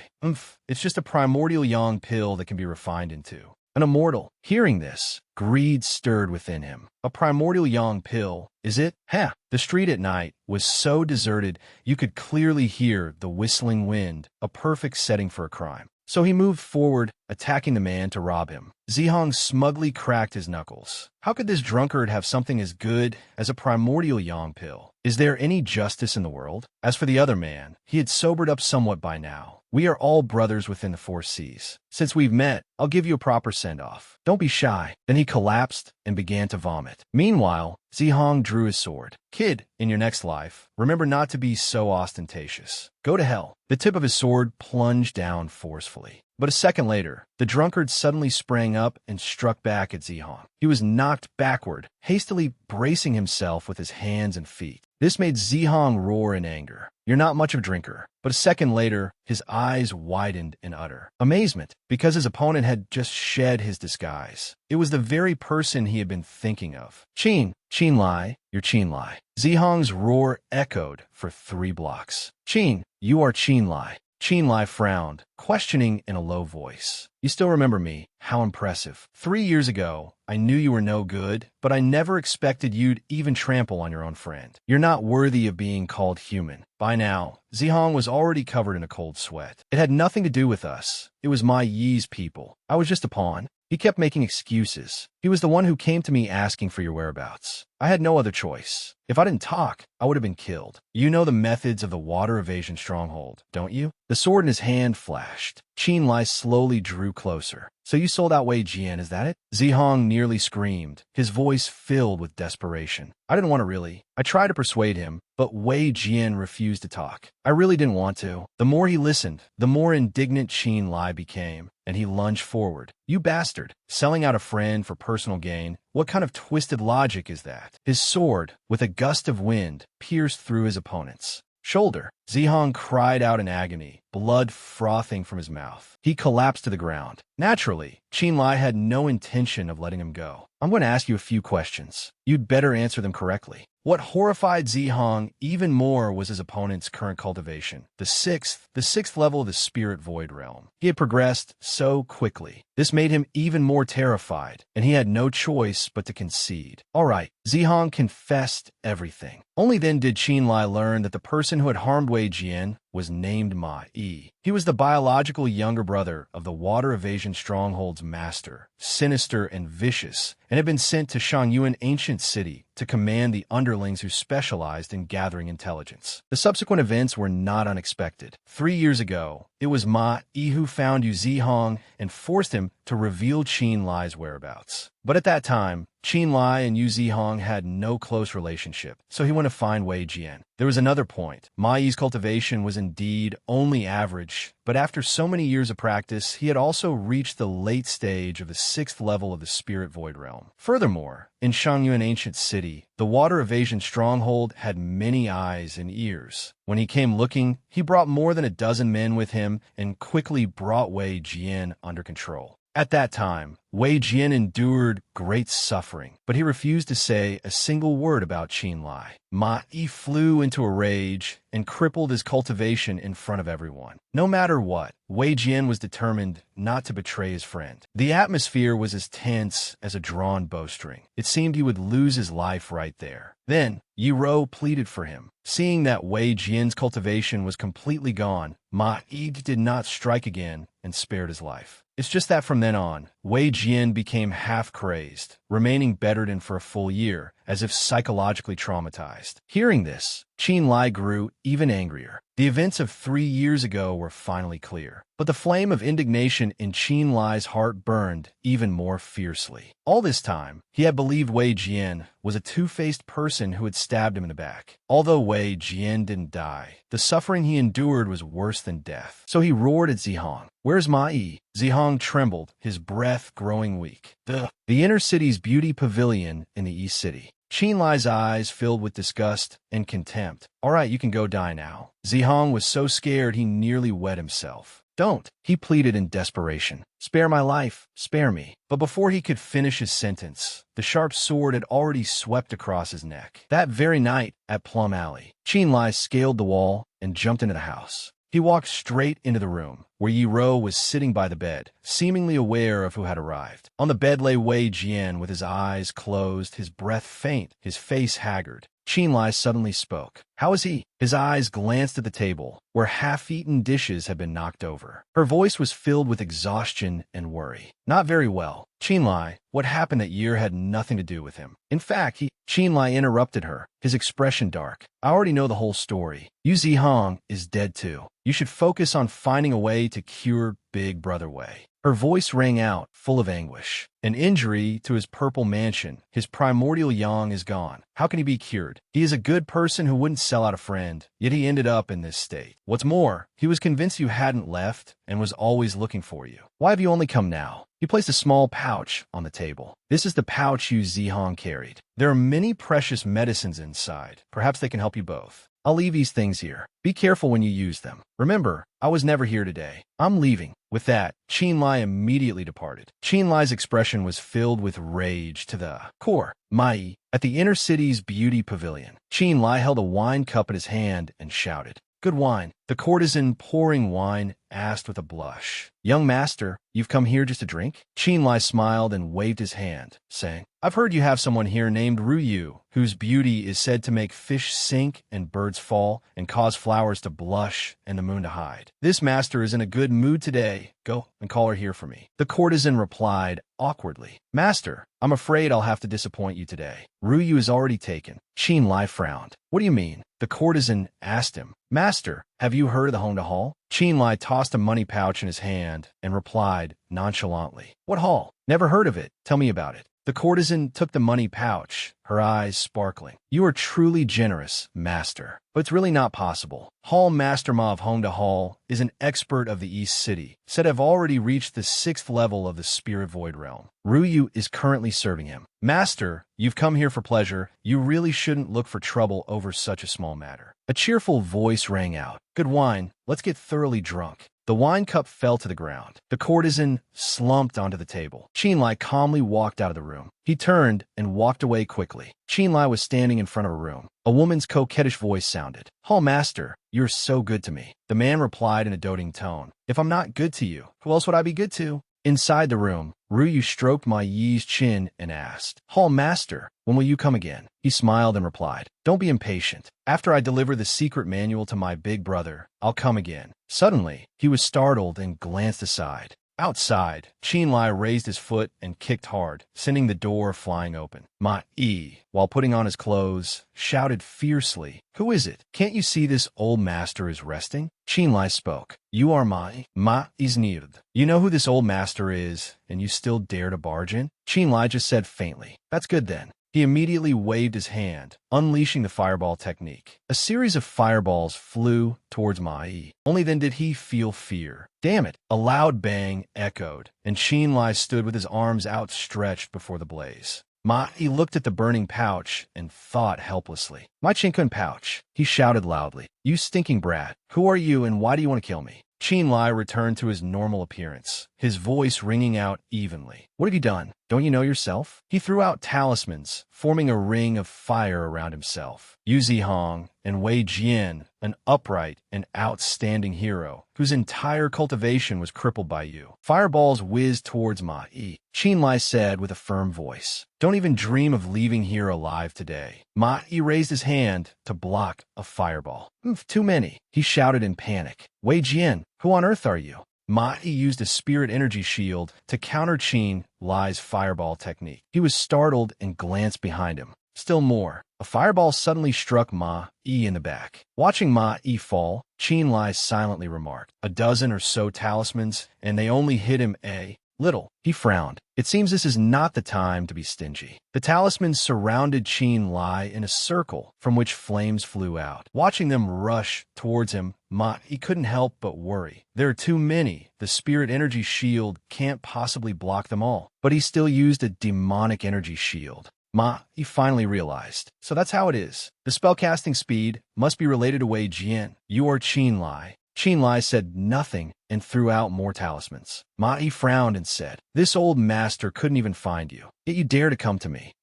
It's just a primordial yang pill that can be refined into." An immortal. Hearing this, greed stirred within him. A primordial yang pill, is it? The street at night was so deserted you could clearly hear the whistling wind, a perfect setting for a crime. So he moved forward, attacking the man to rob him. Zihong smugly cracked his knuckles. How could this drunkard have something as good as a primordial yang pill? Is there any justice in the world? As for the other man, he had sobered up somewhat by now. "We are all brothers within the 4 seas. Since we've met, I'll give you a proper send-off. Don't be shy." Then he collapsed and began to vomit. Meanwhile, Zihong drew his sword. "Kid, in your next life, remember not to be so ostentatious. Go to hell." The tip of his sword plunged down forcefully. But a second later, the drunkard suddenly sprang up and struck back at Zihong. He was knocked backward, hastily bracing himself with his hands and feet. This made Zihong roar in anger. "You're not much of a drinker." But a second later, his eyes widened in utter amazement, because his opponent had just shed his disguise. It was the very person he had been thinking of. Qin Lai, you're Qin Lai." Zihong's roar echoed for 3 blocks. "Qin, you are Qin Lai." Qin Lai frowned, questioning in a low voice. "You still remember me? How impressive. 3 years ago, I knew you were no good, but I never expected you'd even trample on your own friend. You're not worthy of being called human." By now, Zihong was already covered in a cold sweat. "It had nothing to do with us. It was my Yi's people. I was just a pawn." He kept making excuses. "He was the one who came to me asking for your whereabouts. I had no other choice. If I didn't talk, I would have been killed. You know the methods of the water evasion stronghold, don't you?" The sword in his hand flashed. Qin Lai slowly drew closer. "So you sold out Wei Jian, is that it?" Zihong nearly screamed, his voice filled with desperation. "I didn't want to really. I tried to persuade him, but Wei Jian refused to talk. I really didn't want to." The more he listened, the more indignant Qin Lai became, and he lunged forward. "You bastard! Selling out a friend for personal gain? What kind of twisted logic is that?" His sword, with a gust of wind, pierced through his opponent's shoulder. Zihong cried out in agony, blood frothing from his mouth. He collapsed to the ground. Naturally, Qin Lai had no intention of letting him go. "I'm going to ask you a few questions. You'd better answer them correctly." What horrified Zihong even more was his opponent's current cultivation, the sixth level of the spirit void realm. He had progressed so quickly. This made him even more terrified, and he had no choice but to concede. All right, Zihong confessed everything. Only then did Qin Lai learn that the person who had harmed Wei Jian was named Ma Yi. He was the biological younger brother of the water evasion stronghold's master, sinister and vicious, and had been sent to Shangyuan ancient city to command the underlings who specialized in gathering intelligence. The subsequent events were not unexpected. 3 years ago, it was Ma Yi who found Yu Zihong and forced him to reveal Qin Lai's whereabouts. But at that time, Qin Lai and Yu Zihong had no close relationship, so he went to find Wei Jian. There was another point. Ma Yi's cultivation was indeed only average, but after so many years of practice, he had also reached the late stage of the 6th level of the Spirit Void Realm. Furthermore, in Shangyuan Ancient City, the Water Evasion Stronghold had many eyes and ears. When he came looking, he brought more than a dozen men with him and quickly brought Wei Jian under control. At that time, Wei Jian endured great suffering, but he refused to say a single word about Qin Lai. Ma Yi flew into a rage and crippled his cultivation in front of everyone. No matter what, Wei Jian was determined not to betray his friend. The atmosphere was as tense as a drawn bowstring. It seemed he would lose his life right there. Then, Yi Rou pleaded for him. Seeing that Wei Jian's cultivation was completely gone, Ma Yi did not strike again and spared his life. It's just that from then on, Wei Jian became half-crazed, remaining bedridden for a full year, as if psychologically traumatized. Hearing this, Qin Lai grew even angrier. The events of 3 years ago were finally clear, but the flame of indignation in Qin Lai's heart burned even more fiercely. All this time, he had believed Wei Jian was a two-faced person who had stabbed him in the back. Although Wei Jian didn't die, the suffering he endured was worse than death. So he roared at Zihong, "Where's Ma Yi?" Zihong trembled, his breath growing weak. The inner city's beauty pavilion in the East City. Qin Lai's eyes filled with disgust and contempt. "All right, you can go die now." Zihong was so scared he nearly wet himself. "Don't," he pleaded in desperation. "Spare my life, spare me." But before he could finish his sentence, the sharp sword had already swept across his neck. That very night, at Plum Alley, Qin Lai scaled the wall and jumped into the house. He walked straight into the room, where Yi Rou was sitting by the bed, seemingly aware of who had arrived. On the bed lay Wei Jian with his eyes closed, his breath faint, his face haggard. Qin Lai suddenly spoke. "How is he?" His eyes glanced at the table, where half-eaten dishes had been knocked over. Her voice was filled with exhaustion and worry. "Not very well. Qin Lai, what happened that year had nothing to do with him. In fact, Qin Lai interrupted her, his expression dark. "I already know the whole story. Yu Zihong is dead too. You should focus on finding a way to cure Big Brother Wei." Her voice rang out, full of anguish. "An injury to his purple mansion. His primordial yang is gone. How can he be cured? He is a good person who wouldn't sell out a friend, yet he ended up in this state. What's more, he was convinced you hadn't left and was always looking for you. Why have you only come now?" He placed a small pouch on the table. "This is the pouch Yu Zihong carried. There are many precious medicines inside. Perhaps they can help you both. I'll leave these things here. Be careful when you use them. Remember, I was never here today. I'm leaving." With that, Qin Lai immediately departed. Qin Lai's expression was filled with rage to the core. Mai, at the inner city's beauty pavilion, Qin Lai held a wine cup in his hand and shouted, "Good wine." The courtesan pouring wine asked with a blush, "Young master, you've come here just to drink?" Qin Lai smiled and waved his hand, saying, "I've heard you have someone here named Ru Yu, whose beauty is said to make fish sink and birds fall and cause flowers to blush and the moon to hide. This master is in a good mood today. Go and call her here for me." The courtesan replied awkwardly, "Master, I'm afraid I'll have to disappoint you today. Ru Yu is already taken." Qin Lai frowned. "What do you mean?" The courtesan asked him. "Master, have you heard of the Hongda Hall?" Qin Lai tossed a money pouch in his hand and replied nonchalantly, "What hall? Never heard of it. Tell me about it." The courtesan took the money pouch, her eyes sparkling. "You are truly generous, master. But it's really not possible. Hall Master Ma of Hongda Hall is an expert of the East City, said have already reached the 6th level of the Spirit Void Realm. Ru Yu is currently serving him. Master, you've come here for pleasure. You really shouldn't look for trouble over such a small matter." A cheerful voice rang out. "Good wine. Let's get thoroughly drunk." The wine cup fell to the ground. The courtesan slumped onto the table. Qin Lai calmly walked out of the room. He turned and walked away quickly. Qin Lai was standing in front of a room. A woman's coquettish voice sounded. "Hall Master, you're so good to me." The man replied in a doting tone, "If I'm not good to you, who else would I be good to?" Inside the room, Ru Yu stroked Ma Yi's chin and asked, "Hall Master, when will you come again?" He smiled and replied, "Don't be impatient. After I deliver the secret manual to my big brother, I'll come again." Suddenly, he was startled and glanced aside. Outside, Qin Lai raised his foot and kicked hard, sending the door flying open. Ma Yi, while putting on his clothes, shouted fiercely, "Who is it? Can't you see this old master is resting?" Qin Lai spoke. "You are Ma is Nird. You know who this old master is, and you still dare to barge in?" Qin Lai just said faintly, "That's good then." He immediately waved his hand, unleashing the fireball technique. A series of fireballs flew towards Ma Yi. Only then did he feel fear. Damn it! A loud bang echoed, and Qin Lai stood with his arms outstretched before the blaze. Ma Yi looked at the burning pouch and thought helplessly. "My Chinkun pouch," he shouted loudly. "You stinking brat! Who are you and why do you want to kill me?" Qin Lai returned to his normal appearance, his voice ringing out evenly. "What have you done? Don't you know yourself?" He threw out talismans, forming a ring of fire around himself. Yu Zihong and Wei Jian, an upright and outstanding hero, whose entire cultivation was crippled by you. Fireballs whizzed towards Ma Yi. Qin Lai said with a firm voice, "Don't even dream of leaving here alive today." Ma Yi raised his hand to block a fireball. Too many," he shouted in panic. "Wei Jian, who on earth are you?" Ma Yi used a spirit energy shield to counter Qin Lai's fireball technique. He was startled and glanced behind him. Still more. A fireball suddenly struck Ma Yi in the back. Watching Ma Yi fall, Qin Lai silently remarked, "A dozen or so talismans, and they only hit him a little." He frowned. "It seems this is not the time to be stingy." The talismans surrounded Qin Lai in a circle from which flames flew out. Watching them rush towards him, Ma Yi couldn't help but worry. There are too many. The spirit energy shield can't possibly block them all. But he still used a demonic energy shield. Ma Yi finally realized. So that's how it is. The spellcasting speed must be related to Wei Jian. You are Qin Lai. Qin Lai said nothing and threw out more talismans. Ma Yi frowned and said, "This old master couldn't even find you, yet you dare to come to me."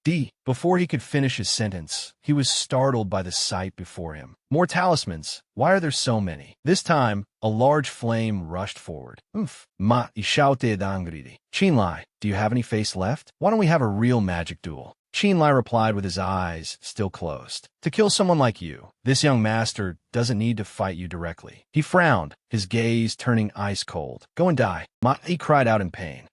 Before he could finish his sentence, he was startled by the sight before him. More talismans. Why are there so many? This time, a large flame rushed forward. Ma Yi shouted angrily. "Qin Lai, do you have any face left? Why don't we have a real magic duel?" Qin Lai replied with his eyes still closed. "To kill someone like you, this young master doesn't need to fight you directly." He frowned, his gaze turning ice cold. "Go and die." Ma Yi cried out in pain.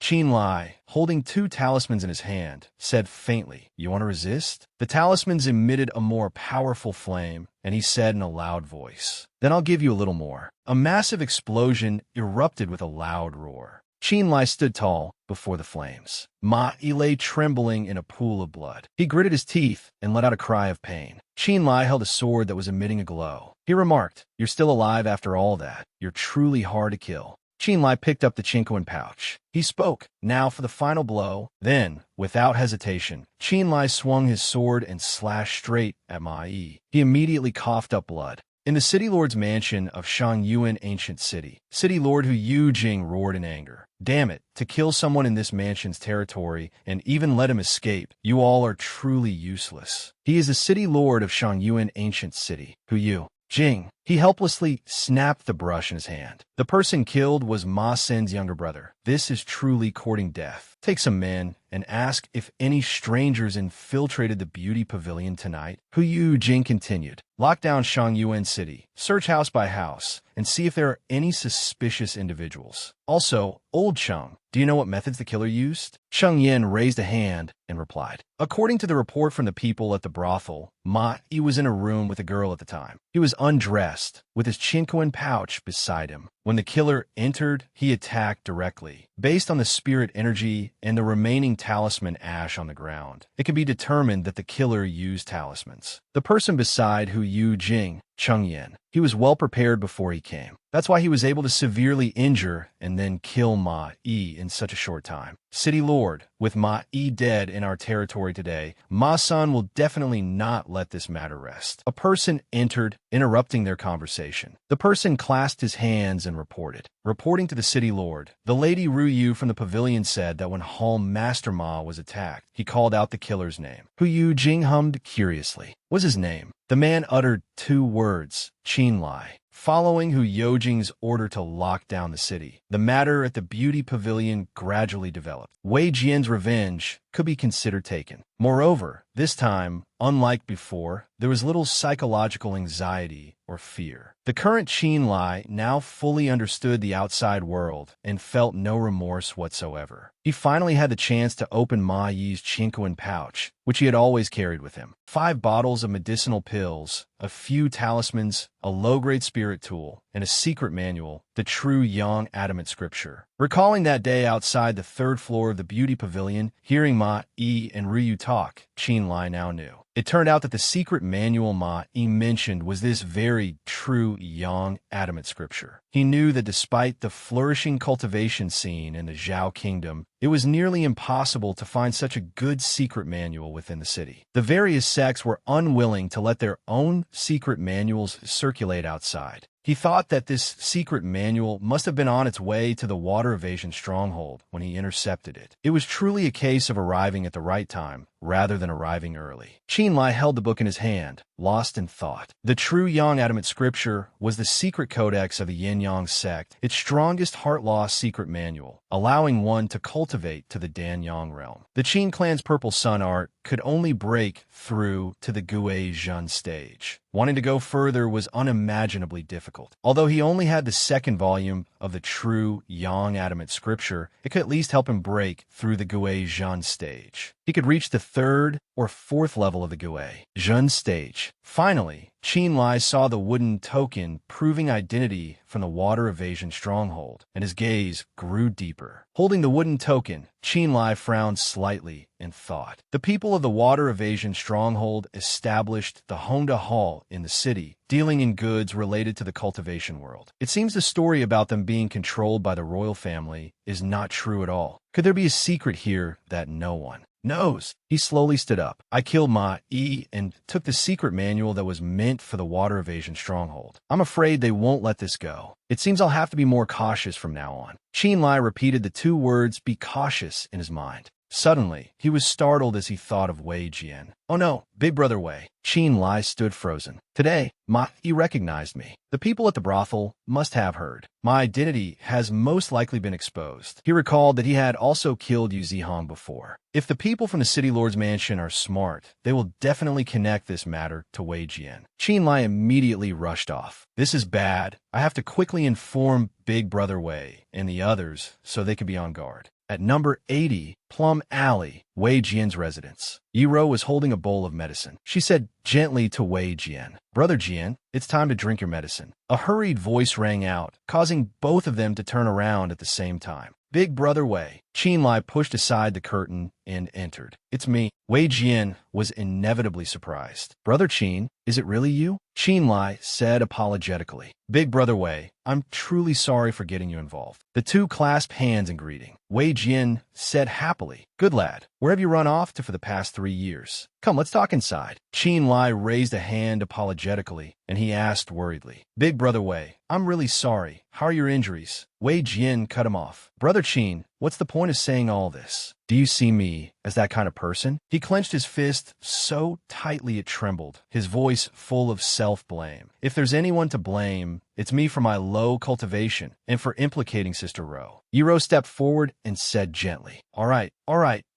Qin Lai, holding two talismans in his hand, said faintly, "You want to resist?" The talismans emitted a more powerful flame, and he said in a loud voice, "Then I'll give you a little more." A massive explosion erupted with a loud roar. Qin Lai stood tall before the flames. Ma Yi lay trembling in a pool of blood. He gritted his teeth and let out a cry of pain. Qin Lai held a sword that was emitting a glow. He remarked, "You're still alive after all that. You're truly hard to kill." Qin Lai picked up the Chinquan pouch. He spoke, now for the final blow. Then, without hesitation, Qin Lai swung his sword and slashed straight at Ma Yi. He immediately coughed up blood. In the city lord's mansion of Shangyuan Ancient City, City Lord Hu Yujing roared in anger. "Damn it, to kill someone in this mansion's territory and even let him escape, you all are truly useless." He is the City Lord of Shangyuan Ancient City, Hu Yujing. He helplessly snapped the brush in his hand. The person killed was Ma Sen's younger brother. This is truly courting death. Take some men and ask if any strangers infiltrated the beauty pavilion tonight. Hu Yujing continued. Lock down Shangyuan City, search house by house, and see if there are any suspicious individuals. Also, Old Cheng, do you know what methods the killer used? Cheng Yin raised a hand and replied. According to the report from the people at the brothel, Ma Yi was in a room with a girl at the time. He was undressed, with his Chinquan pouch beside him. When the killer entered, he attacked directly. Based on the spirit energy and the remaining talisman ash on the ground, it can be determined that the killer used talismans. The person beside Hu Yujing, Cheng Yin, he was well prepared before he came. That's why he was able to severely injure and then kill Ma Yi in such a short time. City Lord, with Ma Yi dead in our territory today, Ma Sun will definitely not let this matter rest. A person entered, interrupting their conversation. The person clasped his hands and reported. Reporting to the City Lord, the Lady Ru Yu from the pavilion said that when Hall Master Ma was attacked, he called out the killer's name. Hu Yujing hummed curiously. What's his name? The man uttered two words, Qin Lai. Following Hu Yojing's order to lock down the city, the matter at the beauty pavilion gradually developed. Wei Jian's revenge could be considered taken. Moreover, this time, unlike before, there was little psychological anxiety or fear. The current Qin Lai now fully understood the outside world and felt no remorse whatsoever. He finally had the chance to open Ma Yi's Chinquan pouch, which he had always carried with him. 5 bottles of medicinal pills, a few talismans, a low-grade spirit tool, and a secret manual, the true Yang adamant scripture. Recalling that day outside the 3rd floor of the beauty pavilion, hearing Ma Yi and Ryu talk, Qin Lai now knew. It turned out that the secret manual Ma Yi mentioned was this very true Yang adamant scripture. He knew that despite the flourishing cultivation scene in the Zhao kingdom, it was nearly impossible to find such a good secret manual within the city. The various sects were unwilling to let their own secret manuals circulate outside. He thought that this secret manual must have been on its way to the water evasion stronghold when he intercepted it. It was truly a case of arriving at the right time, rather than arriving early. Qin Lai held the book in his hand, lost in thought. The true Yang adamant scripture was the secret codex of the Yin-Yang sect, its strongest heart-law secret manual, allowing one to cultivate to the Dan-Yang realm. The Qin clan's purple sun art could only break through to the Gui Zhen stage. Wanting to go further was unimaginably difficult. Although he only had the 2nd volume of the true Yang adamant scripture, it could at least help him break through the Gui Zhen stage. He could reach the 3rd or 4th level of the Gui Zhen stage. Finally, Qin Lai saw the wooden token proving identity from the water evasion stronghold, and his gaze grew deeper. Holding the wooden token, Qin Lai frowned slightly in thought. The people of the water evasion stronghold established the Honda Hall in the city, dealing in goods related to the cultivation world. It seems the story about them being controlled by the royal family is not true at all. Could there be a secret here that no one knows? He slowly stood up. I killed Ma Yi and took the secret manual that was meant for the water evasion stronghold. I'm afraid they won't let this go. It seems I'll have to be more cautious from now on. Qin Lai repeated the 2 words, be cautious, in his mind. Suddenly, he was startled as he thought of Wei Jian. Oh no, Big Brother Wei. Qin Lai stood frozen. Today, Ma Yi recognized me. The people at the brothel must have heard. My identity has most likely been exposed. He recalled that he had also killed Yu Zihong before. If the people from the City Lord's mansion are smart, they will definitely connect this matter to Wei Jian. Qin Lai immediately rushed off. This is bad. I have to quickly inform Big Brother Wei and the others so they can be on guard. At number 80, Plum Alley, Wei Jian's residence. Yiro was holding a bowl of medicine. She said gently to Wei Jian, Brother Jian, it's time to drink your medicine. A hurried voice rang out, causing both of them to turn around at the same time. Big Brother Wei. Qin Lai pushed aside the curtain and entered. It's me. Wei Jian was inevitably surprised. Brother Qin, is it really you? Qin Lai said apologetically. Big Brother Wei, I'm truly sorry for getting you involved. The 2 clasped hands in greeting. Wei Jian said happily, Good lad, where have you run off to for the past 3 years? Come, let's talk inside. Qin Lai raised a hand apologetically, and he asked worriedly, Big Brother Wei, I'm really sorry. How are your injuries? Wei Jian cut him off. Brother Qin, what's the point of saying all this? Do you see me as that kind of person? He clenched his fist so tightly it trembled, his voice full of self-blame. If there's anyone to blame, it's me for my low cultivation and for implicating Sister Ro. Yiro stepped forward and said gently, all right,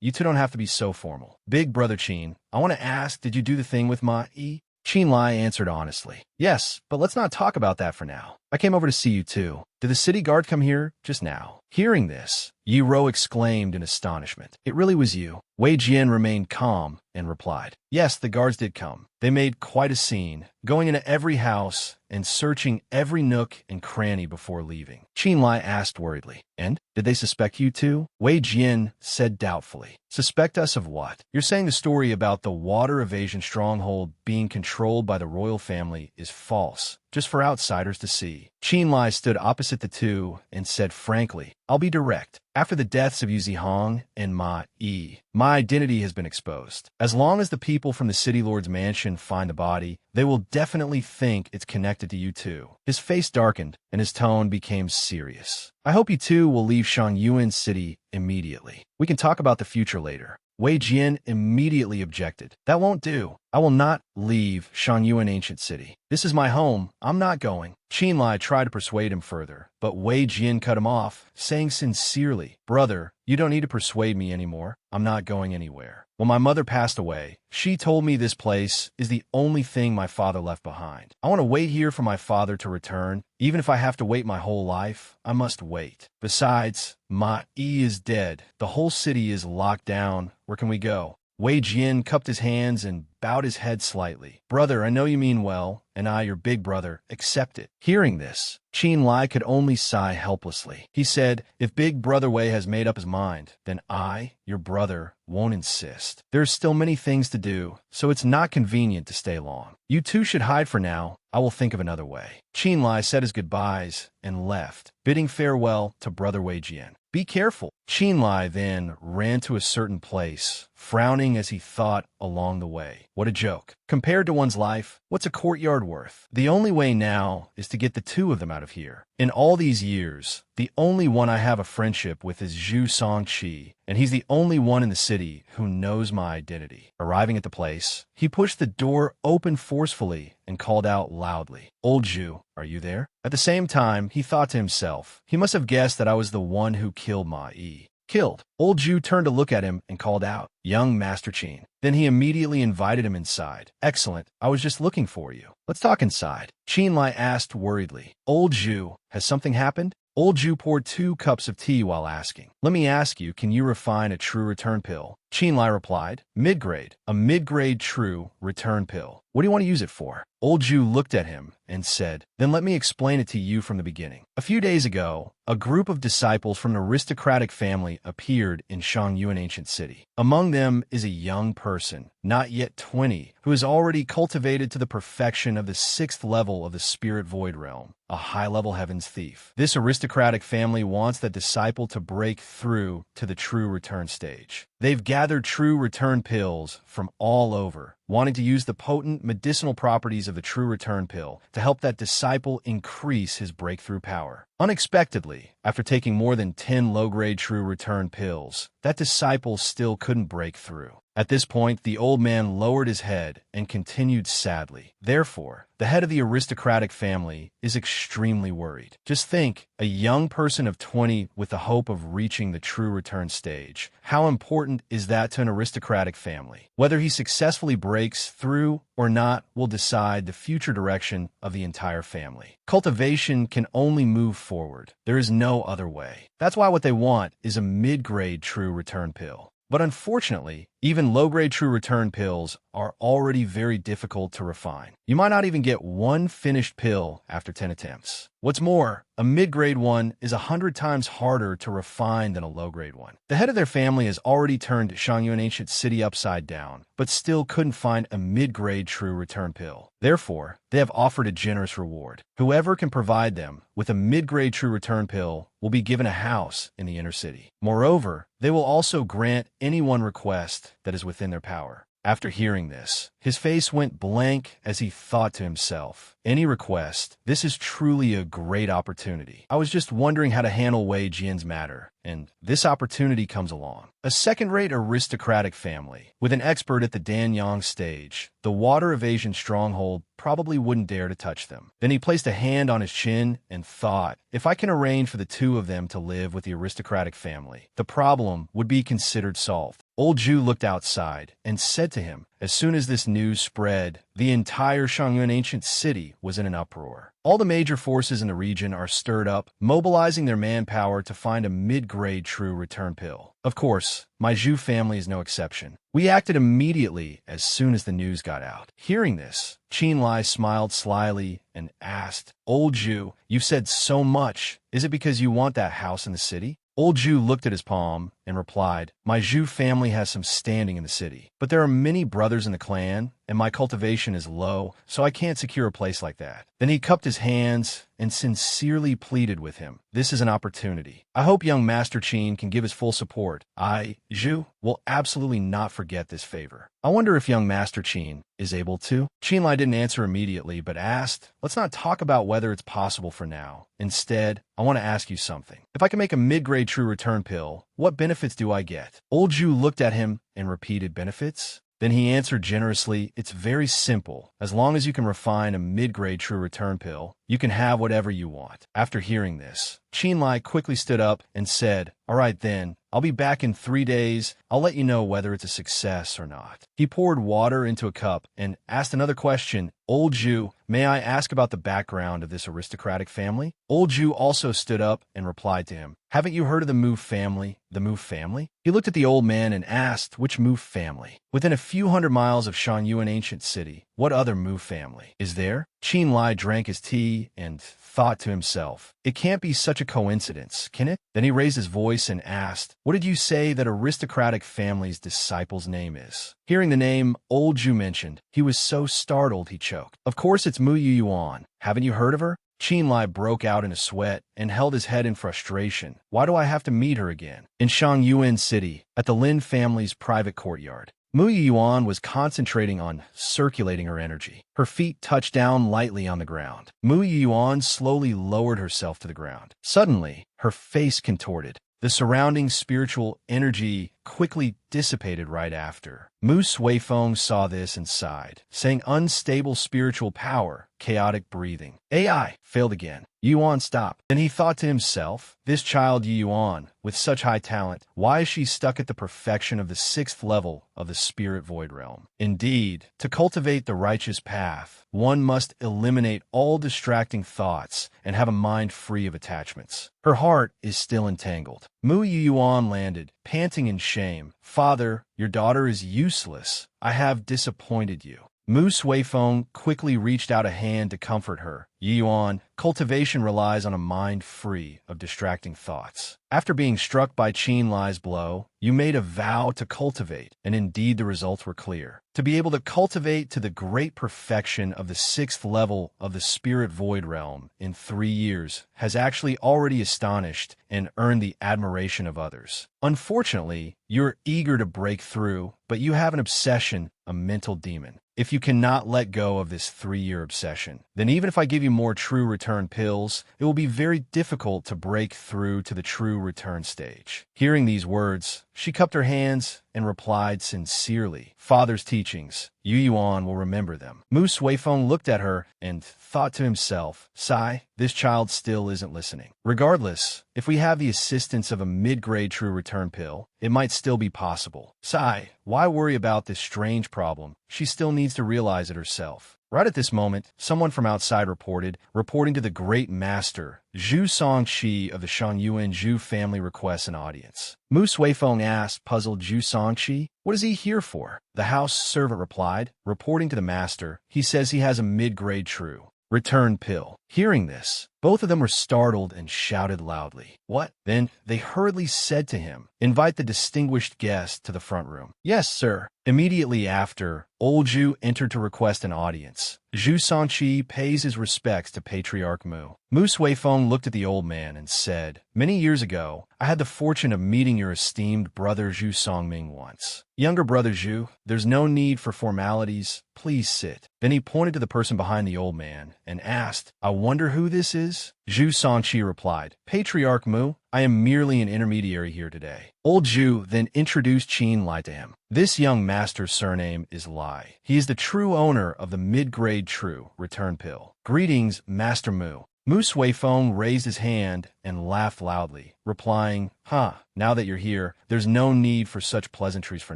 you 2 don't have to be so formal. Big Brother Qin, I want to ask, did you do the thing with Ma Yi? Qin Lai answered honestly, yes, but let's not talk about that for now. I came over to see you too. Did the city guard come here just now? Hearing this, Yiro exclaimed in astonishment. It really was you. Wei Jian remained calm and replied, yes, the guards did come. They made quite a scene, going into every house and searching every nook and cranny before leaving. Qin Lai asked worriedly, and did they suspect you too? Wei Jian said doubtfully, suspect us of what? You're saying the story about the water evasion stronghold being controlled by the royal family is false, just for outsiders to see. Qin Lai stood opposite the 2 and said frankly, I'll be direct. After the deaths of Yu Zihong and Ma Yi, my identity has been exposed. As long as the people from the City Lord's mansion find the body, they will definitely think it's connected to you 2. His face darkened, and his tone became serious. I hope you 2 will leave Shangyuan City immediately. We can talk about the future later. Wei Jian immediately objected. That won't do. I will not leave Shangyuan Ancient City. This is my home. I'm not going. Qin Lai tried to persuade him further, but Wei Jian cut him off, saying sincerely, "Brother, you don't need to persuade me anymore. I'm not going anywhere. When my mother passed away, she told me this place is the only thing my father left behind. I want to wait here for my father to return. Even if I have to wait my whole life, I must wait. Besides, Ma Yi is dead. The whole city is locked down. Where can we go?" Wei Jian cupped his hands and bowed his head slightly. "Brother, I know you mean well, and I, your big brother, accept it." Hearing this, Qin Lai could only sigh helplessly. He said, "If Big Brother Wei has made up his mind, then I, your brother, won't insist. There's still many things to do, so it's not convenient to stay long. You two should hide for now. I will think of another way." Qin Lai said his goodbyes and left, bidding farewell to Brother Wei Jian. "Be careful." Qin Lai then ran to a certain place, frowning as he thought along the way. What a joke. Compared to one's life, what's a courtyard worth? The only way now is to get the two of them out of here. In all these years, the only one I have a friendship with is Zhu Songqi, and he's the only one in the city who knows my identity. Arriving at the place, he pushed the door open forcefully and called out loudly, "Old Zhu, are you there?" At the same time, he thought to himself, he must have guessed that I was the one who killed Ma Yi. Killed. Old Zhu turned to look at him and called out, "Young Master Qin." Then he immediately invited him inside. "Excellent. I was just looking for you. Let's talk inside." Qin Lai asked worriedly, "Old Zhu, has something happened?" Old Zhu poured 2 cups of tea while asking, "Let me ask you, can you refine a true return pill?" Qin Lai replied, "Mid-grade. A mid-grade true return pill. What do you want to use it for?" Old Zhu looked at him and said, "Then let me explain it to you from the beginning. A few days ago, a group of disciples from an aristocratic family appeared in Shangyuan ancient city. Among them is a young person, not yet 20, who is already cultivated to the perfection of the 6th level of the spirit void realm, a high-level heavens thief. This aristocratic family wants that disciple to break through to the true return stage. They've gathered true return pills from all over, wanting to use the potent medicinal properties of the true return pill to help that disciple increase his breakthrough power. Unexpectedly, after taking more than 10 low-grade true return pills, that disciple still couldn't break through. At this point, the old man lowered his head and continued sadly. Therefore, the head of the aristocratic family is extremely worried. Just think, a young person of 20 with the hope of reaching the true return stage. How important is that to an aristocratic family? Whether he successfully breaks through or not will decide the future direction of the entire family. Cultivation can only move forward. There is no other way. That's why what they want is a mid-grade true return pill. But unfortunately, even low-grade true return pills are already very difficult to refine. You might not even get one finished pill after 10 attempts. What's more, a mid-grade one is 100 times harder to refine than a low-grade one. The head of their family has already turned Shangyuan ancient city upside down, but still couldn't find a mid-grade true return pill. Therefore, they have offered a generous reward. Whoever can provide them with a mid-grade true return pill will be given a house in the inner city. Moreover, they will also grant any one request that is within their power. After hearing this, his face went blank as he thought to himself, "Any request? This is truly a great opportunity. I was just wondering how to handle Wei Jian's matter, and this opportunity comes along." A second-rate aristocratic family, with an expert at the Danyang stage, the water evasion stronghold probably wouldn't dare to touch them. Then he placed a hand on his chin and thought, if I can arrange for the two of them to live with the aristocratic family, the problem would be considered solved. Old Zhu looked outside and said to him, as soon as this news spread, the entire Shangyuan ancient city was in an uproar. All the major forces in the region are stirred up, mobilizing their manpower to find a mid-grade true return pill. Of course, my Zhu family is no exception. We acted immediately as soon as the news got out. Hearing this, Qin Lai smiled slyly and asked, "Old Zhu, you've said so much. Is it because you want that house in the city?" Old Zhu looked at his palm and replied, "My Zhu family has some standing in the city, but there are many brothers in the clan, and my cultivation is low, so I can't secure a place like that." Then he cupped his hands and sincerely pleaded with him, "This is an opportunity. I hope young Master Qin can give his full support. I, Zhu, will absolutely not forget this favor. I wonder if young Master Qin is able to?" Qin Lai didn't answer immediately, but asked, "Let's not talk about whether it's possible for now. Instead, I want to ask you something. If I can make a mid-grade true return pill, what benefits do I get?" Old Zhu looked at him and repeated, "Benefits?" Then he answered generously, "It's very simple. As long as you can refine a mid-grade true return pill, You can have whatever you want. After hearing this, Qinlai quickly stood up and said, "All right then, I'll be back in 3 days. I'll let you know whether it's a success or not." He poured water into a cup and asked another question. "Old Zhu, may I ask about the background of this aristocratic family?" Old Zhu also stood up and replied to him, "Haven't you heard of the Mu family?" "The Mu family?" He looked at the old man and asked, "Which Mu family?" "Within a few hundred miles of Shanyu, an ancient city. What other Mu family is there?" Qinlai drank his tea and thought to himself, "It can't be such a coincidence, can it?" Then he raised his voice and asked, "What did you say that aristocratic family's disciple's name is?" Hearing the name Old Zhu mentioned, he was so startled he choked. "Of course it's Mu Yuan. Haven't you heard of her?" Qinlai broke out in a sweat and held his head in frustration. "Why do I have to meet her again?" In Shangyuan City, at the Lin family's private courtyard, Mu Yuan was concentrating on circulating her energy. Her feet touched down lightly on the ground. Mu Yuan slowly lowered herself to the ground. Suddenly, her face contorted. The surrounding spiritual energy quickly dissipated right after. Mu Suifeng saw this and sighed, saying, "Unstable spiritual power, chaotic breathing. AI failed again." Yuan stopped. Then he thought to himself, "This child Yuan, with such high talent, why is she stuck at the perfection of the 6th level of the spirit void realm?" Indeed, to cultivate the righteous path, one must eliminate all distracting thoughts and have a mind free of attachments. Her heart is still entangled. Mu Yuan landed, panting in shame. "Father, your daughter is useless. I have disappointed you." Mu Suifeng quickly reached out a hand to comfort her. "Yuan, cultivation relies on a mind free of distracting thoughts. After being struck by Qinlai's blow, you made a vow to cultivate, and indeed the results were clear. To be able to cultivate to the great perfection of the 6th level of the spirit void realm in 3 years has actually already astonished and earned the admiration of others. Unfortunately, you're eager to break through, but you have an obsession, a mental demon. If you cannot let go of this 3-year obsession, then even if I give you more true return pills, it will be very difficult to break through to the true return stage." Hearing these words, she cupped her hands and replied sincerely, "Father's teachings, Yu Yuan will remember them." Mu Suifeng looked at her and thought to himself, "Sigh, this child still isn't listening. Regardless, if we have the assistance of a mid-grade true return pill, it might still be possible. Sigh, why worry about this strange problem? She still needs to realize it herself." Right at this moment, someone from outside reporting to the great master, Zhu Songqi of the Shangyuan Zhu family requests an audience. Mu Suifeng asked puzzled Zhu Songqi, "What is he here for?" The house servant replied, reporting to the master, "He says he has a mid-grade true return pill." Hearing this, both of them were startled and shouted loudly, "What?" Then they hurriedly said to him, "Invite the distinguished guest to the front room." "Yes, sir." Immediately after, Old Zhu entered to request an audience. Zhu Songqi pays his respects to Patriarch Mu. Mu Suifeng looked at the old man and said, "Many years ago, I had the fortune of meeting your esteemed brother Zhu Songming once. Younger brother Zhu, there's no need for formalities. Please sit." Then he pointed to the person behind the old man and asked, "I wonder who this is?" Zhu Songqi replied, "Patriarch Mu, I am merely an intermediary here today." Old Zhu then introduced Qinlai to him. This young master's surname is Lai. He is the true owner of the mid-grade true return pill. "Greetings, Master Mu." Mu Suifeng raised his hand and laughed loudly, replying, "Now that you're here, there's no need for such pleasantries for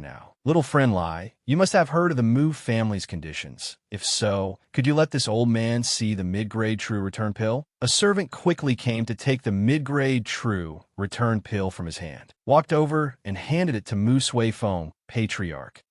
now. Little friend Lai, you must have heard of the Mu family's conditions. If so, could you let this old man see the mid-grade true return pill?" A servant quickly came to take the mid-grade true return pill from his hand, walked over and handed it to Mu Suifeng, Patriarch.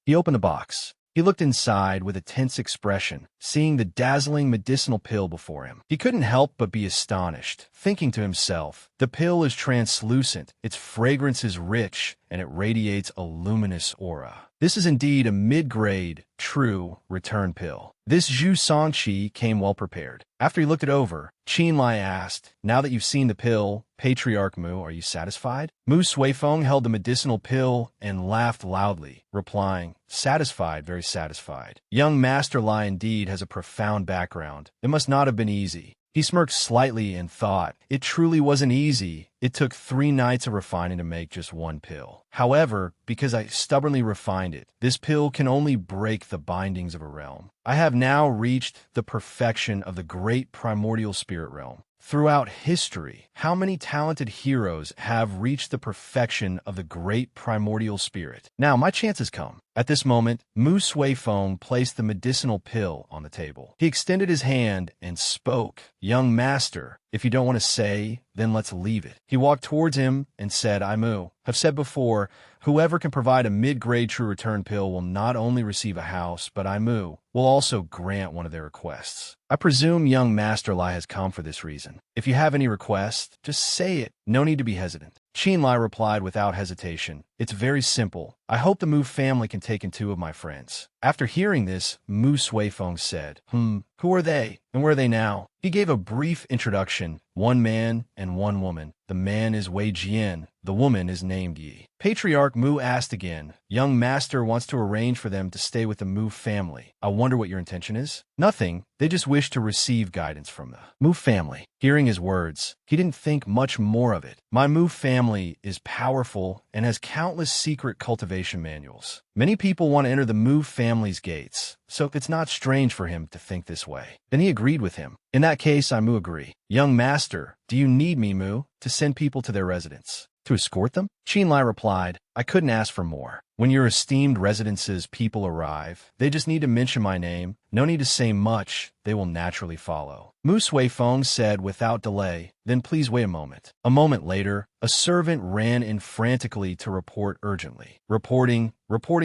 He opened the box. He looked inside with a tense expression, seeing the dazzling medicinal pill before him. He couldn't help but be astonished, thinking to himself, the pill is translucent, its fragrance is rich, and it radiates a luminous aura. This is indeed a mid-grade, true return pill. This Zhu Songqi came well prepared. After he looked it over, Qinlai asked, "Now that you've seen the pill, Patriarch Mu, are you satisfied?" Mu Suifeng held the medicinal pill and laughed loudly, replying, "Satisfied, very satisfied. Young Master Lai indeed has a profound background. It must not have been easy. He smirked slightly and thought, it truly wasn't easy. It took 3 nights of refining to make just one pill. However, because I stubbornly refined it, this pill can only break the bindings of a realm. I have now reached the perfection of the great primordial spirit realm. Throughout history, how many talented heroes have reached the perfection of the great primordial spirit? Now, my chance has come. At this moment, Mu Suifeng placed the medicinal pill on the table. He extended his hand and spoke. Young master, if you don't want to say, then let's leave it. He walked towards him and said, I Mu have said before, whoever can provide a mid-grade true return pill will not only receive a house, but I Mu will also grant one of their requests. I presume young Master Lai has come for this reason. If you have any request, just say it. No need to be hesitant. Qin Lai replied without hesitation. It's very simple. I hope the Mu family can take in 2 of my friends. After hearing this, Mu Suifeng said, who are they, and where are they now? He gave a brief introduction. 1 man and 1 woman. The man is Wei Jian. The woman is named Yi. Patriarch Mu asked again. Young master wants to arrange for them to stay with the Mu family. I wonder what your intention is? Nothing. They just wish to receive guidance from the Mu family. Hearing his words, he didn't think much more of it. My Mu family is powerful and has countless secret cultivation manuals. Many people want to enter the Mu family's gates, so it's not strange for him to think this way. Then he agreed with him. In that case, I Mu agree. Young master, do you need me, Mu, to send people to their residence? To escort them? Qin Lai replied, I couldn't ask for more. When your esteemed residence's people arrive, they just need to mention my name. No need to say much. They will naturally follow. Mu Suifeng said without delay, then please wait a moment. A moment later, a servant ran in frantically to report urgently. Reporting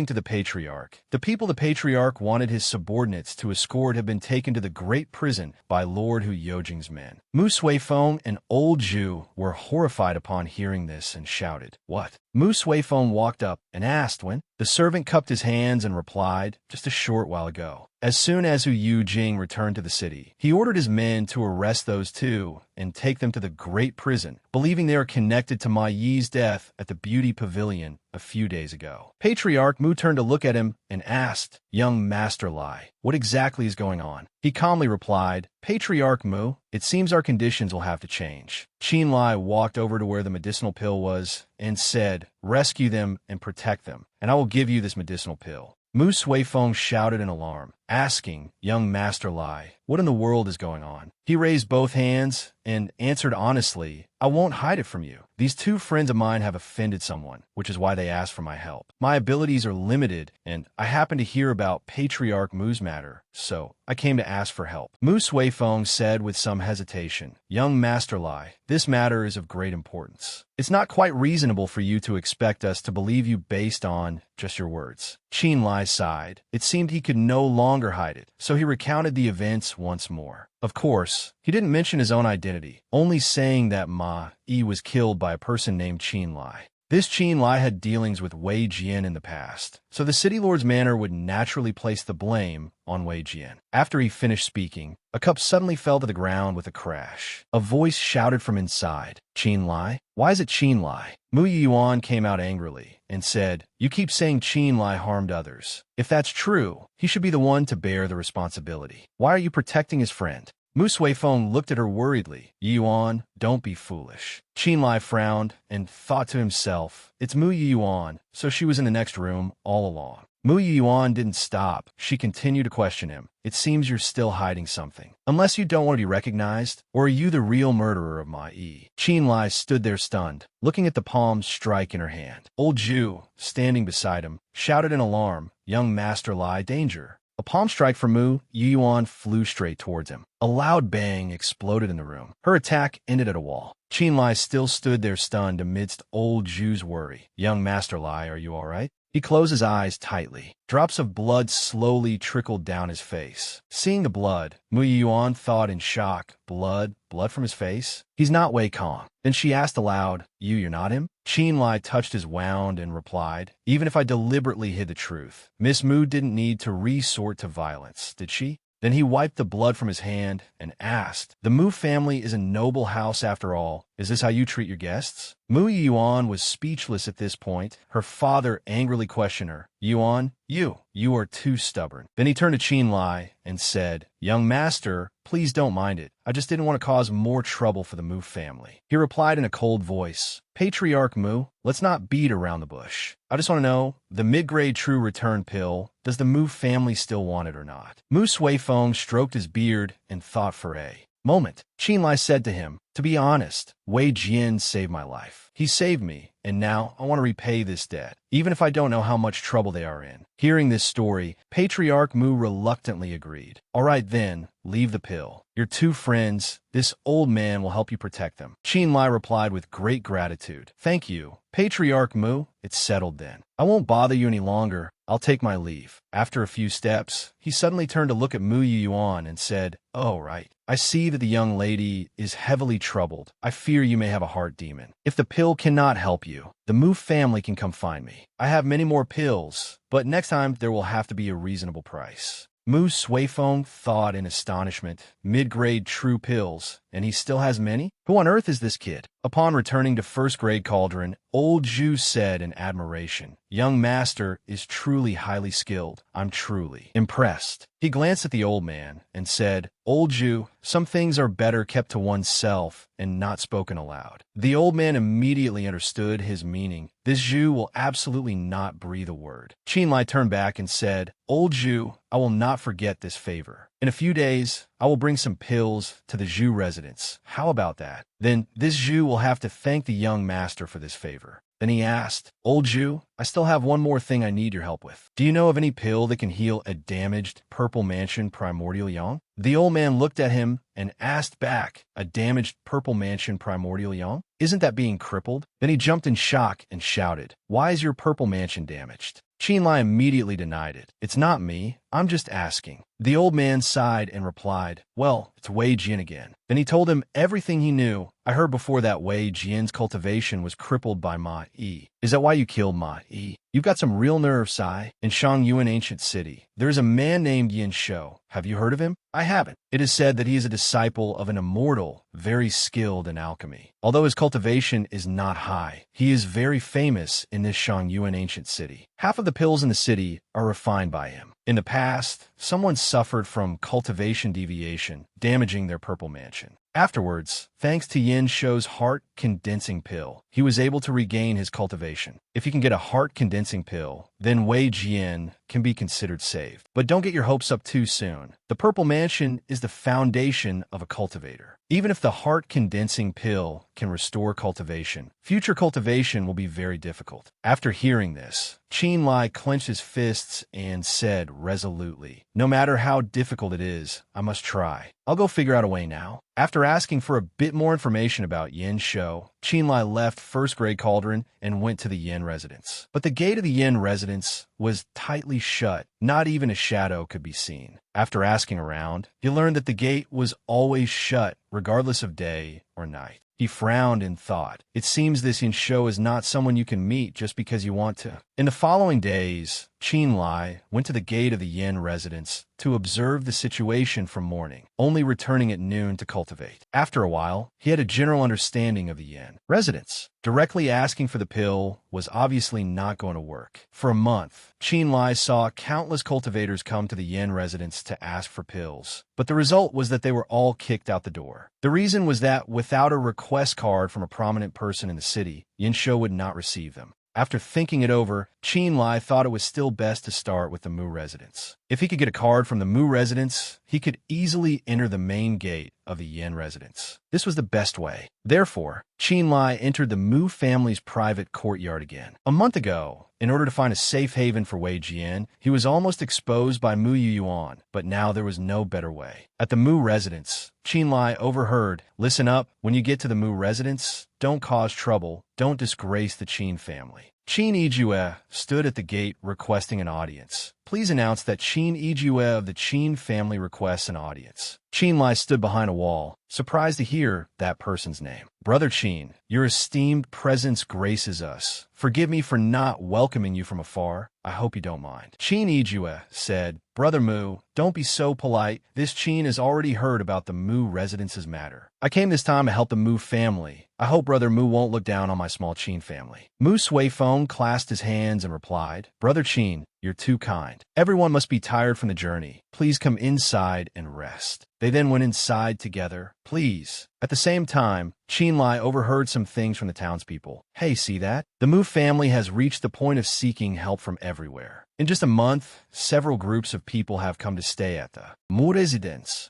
to the Patriarch. The people the Patriarch wanted his subordinates to escort have been taken to the great prison by Lord Hu Yojing's men. Mu Suifeng and old Zhu were horrified upon hearing this and shouted, What? Mu Suifeng walked up and asked when. The servant cupped his hands and replied, just a short while ago. As soon as Hu Yujing returned to the city, he ordered his men to arrest those 2 and take them to the great prison, believing they are connected to Ma Yi's death at the beauty pavilion a few days ago. Patriarch Mu turned to look at him and asked, Young Master Lai, what exactly is going on? He calmly replied, Patriarch Mu, it seems our conditions will have to change. Qin Lai walked over to where the medicinal pill was and said, rescue them and protect them, and I will give you this medicinal pill. Mu Suifeng shouted in alarm, asking, Young Master Lai, what in the world is going on? He raised both hands and answered honestly, I won't hide it from you. These 2 friends of mine have offended someone, which is why they asked for my help. My abilities are limited, and I happened to hear about Patriarch Mu's matter, so I came to ask for help. Mu Suifeng said with some hesitation, Young Master Lai, this matter is of great importance. It's not quite reasonable for you to expect us to believe you based on just your words. Qin Lai sighed. It seemed he could no longer hide it, so he recounted the events once more. Of course, he didn't mention his own identity, only saying that Ma Yi was killed by a person named Qin Lai. This Qin Lai had dealings with Wei Jian in the past, so the city lord's manor would naturally place the blame on Wei Jian. After he finished speaking, a cup suddenly fell to the ground with a crash. A voice shouted from inside, Qin Lai? Why is it Qin Lai? Mu Yuan came out angrily and said, You keep saying Qin Lai harmed others. If that's true, he should be the one to bear the responsibility. Why are you protecting his friend? Mu Suifeng looked at her worriedly. Yuan, don't be foolish. Qin Lai frowned and thought to himself, it's Mu Yuan, so she was in the next room all along. Mu Yuan didn't stop. She continued to question him. It seems you're still hiding something. Unless you don't want to be recognized, or are you the real murderer of Ma Yi? Qin Lai stood there stunned, looking at the palm strike in her hand. Old Zhu, standing beside him, shouted in alarm, Young Master Lai, danger. A palm strike from Mu Yuan flew straight towards him. A loud bang exploded in the room. Her attack ended at a wall. Qin Lai still stood there stunned amidst old Zhu's worry. Young Master Lai, are you all right? He closed his eyes tightly. Drops of blood slowly trickled down his face. Seeing the blood, Mu Yuan thought in shock, Blood from his face? He's not Wei Kong. Then she asked aloud, You're not him? Qin Lai touched his wound and replied, Even if I deliberately hid the truth, Miss Mu didn't need to resort to violence, did she? Then he wiped the blood from his hand and asked, The Mu family is a noble house after all. Is this how you treat your guests? Mu Yuan was speechless at this point. Her father angrily questioned her. Yuan, you are too stubborn. Then he turned to Qin Lai and said, Young master, please don't mind it. I just didn't want to cause more trouble for the Mu family. He replied in a cold voice, Patriarch Mu, let's not beat around the bush. I just want to know, the mid-grade true return pill, does the Mu family still want it or not? Mu Suifeng stroked his beard and thought for a moment. Qin Lai said to him, to be honest, Wei Jian saved my life. He saved me, and now I want to repay this debt, even if I don't know how much trouble they are in. Hearing this story, Patriarch Mu reluctantly agreed. All right then, leave the pill. Your two friends, this old man will help you protect them. Qin Lai replied with great gratitude. Thank you, Patriarch Mu. It's settled then. I won't bother you any longer. I'll take my leave. After a few steps, he suddenly turned to look at Mu Yuan and said, Oh, right. I see that the young lady is heavily troubled. I fear you may have a heart demon. If the pill cannot help you, the Mu family can come find me. I have many more pills, but next time there will have to be a reasonable price. Mu Suifeng thought in astonishment. Mid-grade true pills, and he still has many? Who on earth is this kid? Upon returning to first-grade Cauldron, old Zhu said in admiration, Young master is truly highly skilled. I'm truly impressed. He glanced at the old man and said, Old Zhu, some things are better kept to oneself and not spoken aloud. The old man immediately understood his meaning. This Zhu will absolutely not breathe a word. Qin Lai turned back and said, Old Zhu, I will not forget this favor. In a few days, I will bring some pills to the Zhu residence. How about that? Then this Zhu will have to thank the young master for this favor. Then he asked, Old Zhu, I still have one more thing I need your help with. Do you know of any pill that can heal a damaged Purple Mansion Primordial Yang? The old man looked at him and asked back, a damaged Purple Mansion Primordial Yang? Isn't that being crippled? Then he jumped in shock and shouted, Why is your Purple Mansion damaged? Qin Lai immediately denied it. It's not me. I'm just asking. The old man sighed and replied, Well, it's Wei Jian again. Then he told him everything he knew. I heard before that Wei Jian's cultivation was crippled by Ma Yi. Is that why you killed Ma Yi? You've got some real nerve, Sai. In Shangyuan Ancient City, there's a man named Yin Shou. Have you heard of him? I haven't. It is said that he is a disciple of an immortal, very skilled in alchemy. Although his cultivation is not high, he is very famous in this Shangyuan Ancient City. Half of the pills in the city are refined by him. In the past, someone suffered from cultivation deviation, damaging their Purple Mansion. Afterwards, thanks to Yin Shou's heart-condensing pill, he was able to regain his cultivation. If he can get a heart-condensing pill, then Wei Jian can be considered saved. But don't get your hopes up too soon. The Purple Mansion is the foundation of a cultivator. Even if the heart-condensing pill can restore cultivation, future cultivation will be very difficult. After hearing this, Qin Lai clenched his fists and said resolutely, No matter how difficult it is, I must try. I'll go figure out a way now. After asking for a bit more information about Yin Shou, Qin Lai left first-grade Cauldron and went to the Yin residence. But the gate of the Yin residence was tightly shut. Not even a shadow could be seen. After asking around, he learned that the gate was always shut, regardless of day or night. He frowned and thought, It seems this Yin Shou is not someone you can meet just because you want to. In the following days, Qin Lai went to the gate of the Yin residence to observe the situation from morning, only returning at noon to cultivate. After a while, he had a general understanding of the Yin residence. Directly asking for the pill was obviously not going to work. For a month, Qin Lai saw countless cultivators come to the Yin residence to ask for pills, but the result was that they were all kicked out the door. The reason was that without a request card from a prominent person in the city, Yin Shou would not receive them. After thinking it over, Qin Lai thought it was still best to start with the Mu residence. If he could get a card from the Mu residence, he could easily enter the main gate of the Yin residence. This was the best way. Therefore, Qin Lai entered the Mu family's private courtyard again. A month ago, in order to find a safe haven for Wei Jian, he was almost exposed by Mu Yuan, but now there was no better way. At the Mu residence, Qin Lai overheard, Listen up, when you get to the Mu residence, don't cause trouble, don't disgrace the Qin family. Qin Yijue stood at the gate requesting an audience. please announce that Chin Ijue of the Chin family requests an audience. Chin Lai stood behind a wall, surprised to hear that person's name. Brother Chin, your esteemed presence graces us. Forgive me for not welcoming you from afar. I hope you don't mind. Chin Ijue said, Brother Mu, don't be so polite. This Chin has already heard about the Mu residence's matter. I came this time to help the Mu family. I hope Brother Mu won't look down on my small Chin family. Mu Suifeng clasped his hands and replied, Brother Chin, you're too kind. Everyone must be tired from the journey. Please come inside and rest. They then went inside together. Please. At the same time, Chin Lai overheard some things from the townspeople. Hey, see that? The Mu family has reached the point of seeking help from everywhere. In just a month, several groups of people have come to stay at the Mu residence.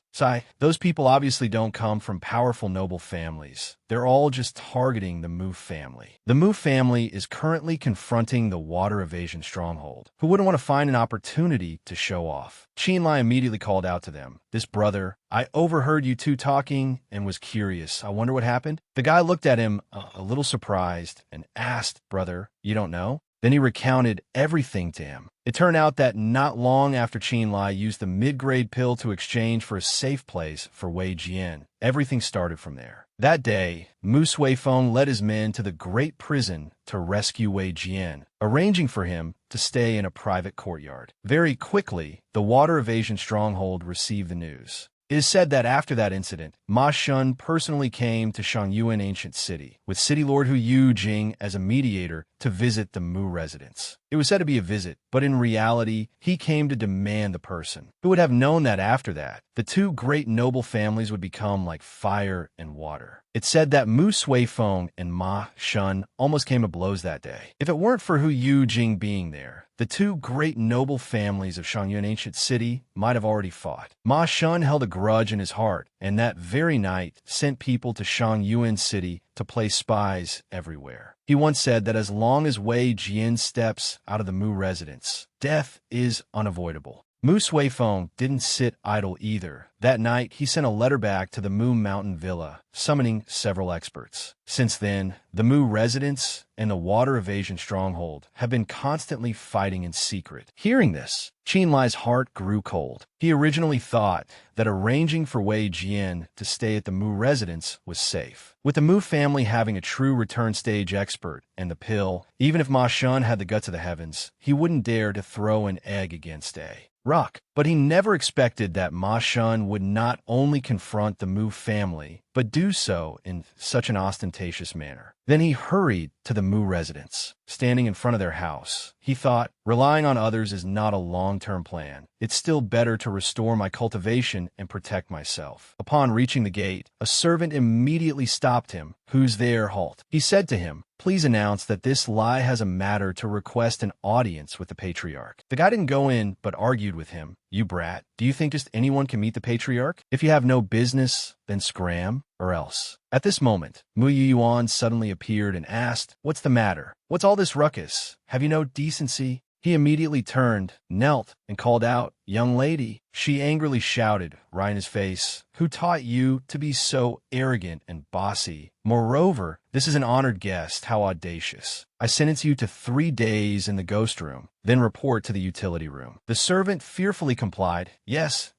Those people obviously don't come from powerful noble families. They're all just targeting the Mu family. The Mu family is currently confronting the water evasion stronghold. Who wouldn't want to find an opportunity to show off? Chin Lai immediately called out to them, This brother, I overheard you two talking and was curious. I wonder what happened? The guy looked at him a little surprised and asked, Brother, you don't know? Then he recounted everything to him. It turned out that not long after Chin Lai used the mid-grade pill to exchange for a safe place for Wei Jian, everything started from there. That day, Mu Suifeng led his men to the great prison to rescue Wei Jian, arranging for him to stay in a private courtyard. Very quickly, the water evasion stronghold received the news. It is said that after that incident, Ma Shun personally came to Shangyuan Ancient City, with City Lord Hu Yujing as a mediator to visit the Mu residence. It was said to be a visit, but in reality, he came to demand the person. Who would have known that after that, the two great noble families would become like fire and water? It's said that Mu Suifeng and Ma Shun almost came to blows that day. If it weren't for Hu Yujing being there, the two great noble families of Shangyuan Ancient City might have already fought. Ma Shun held a grudge in his heart, and that very night sent people to Shangyuan City to place spies everywhere. He once said that as long as Wei Jian steps out of the Mu residence, death is unavoidable. Mu Suifeng didn't sit idle either. That night, he sent a letter back to the Mu Mountain Villa, summoning several experts. Since then, the Mu residence and the water evasion stronghold have been constantly fighting in secret. Hearing this, Chin Lai's heart grew cold. He originally thought that arranging for Wei Jian to stay at the Mu residence was safe. With the Mu family having a true return stage expert and the pill, even if Ma Shun had the guts of the heavens, he wouldn't dare to throw an egg against a rock. But he never expected that Ma Shun would not only confront the Mu family, but do so in such an ostentatious manner. Then he hurried to the Mu residence. Standing in front of their house, he thought, relying on others is not a long-term plan. It's still better to restore my cultivation and protect myself. Upon reaching the gate, a servant immediately stopped him. Who's there? Halt. He said to him, Please announce that this Lai has a matter to request an audience with the patriarch. The guy didn't go in, but argued with him. You brat, do you think just anyone can meet the patriarch? If you have no business, then scram, or else. At this moment, Mu Yuan suddenly appeared and asked, What's the matter? What's all this ruckus? Have you no decency? He immediately turned, knelt, and called out, Young lady. She angrily shouted, right in his face, Who taught you to be so arrogant and bossy? Moreover, this is an honored guest. How audacious. I sentence you to 3 days in the ghost room, then report to the utility room. The servant fearfully complied, Yes,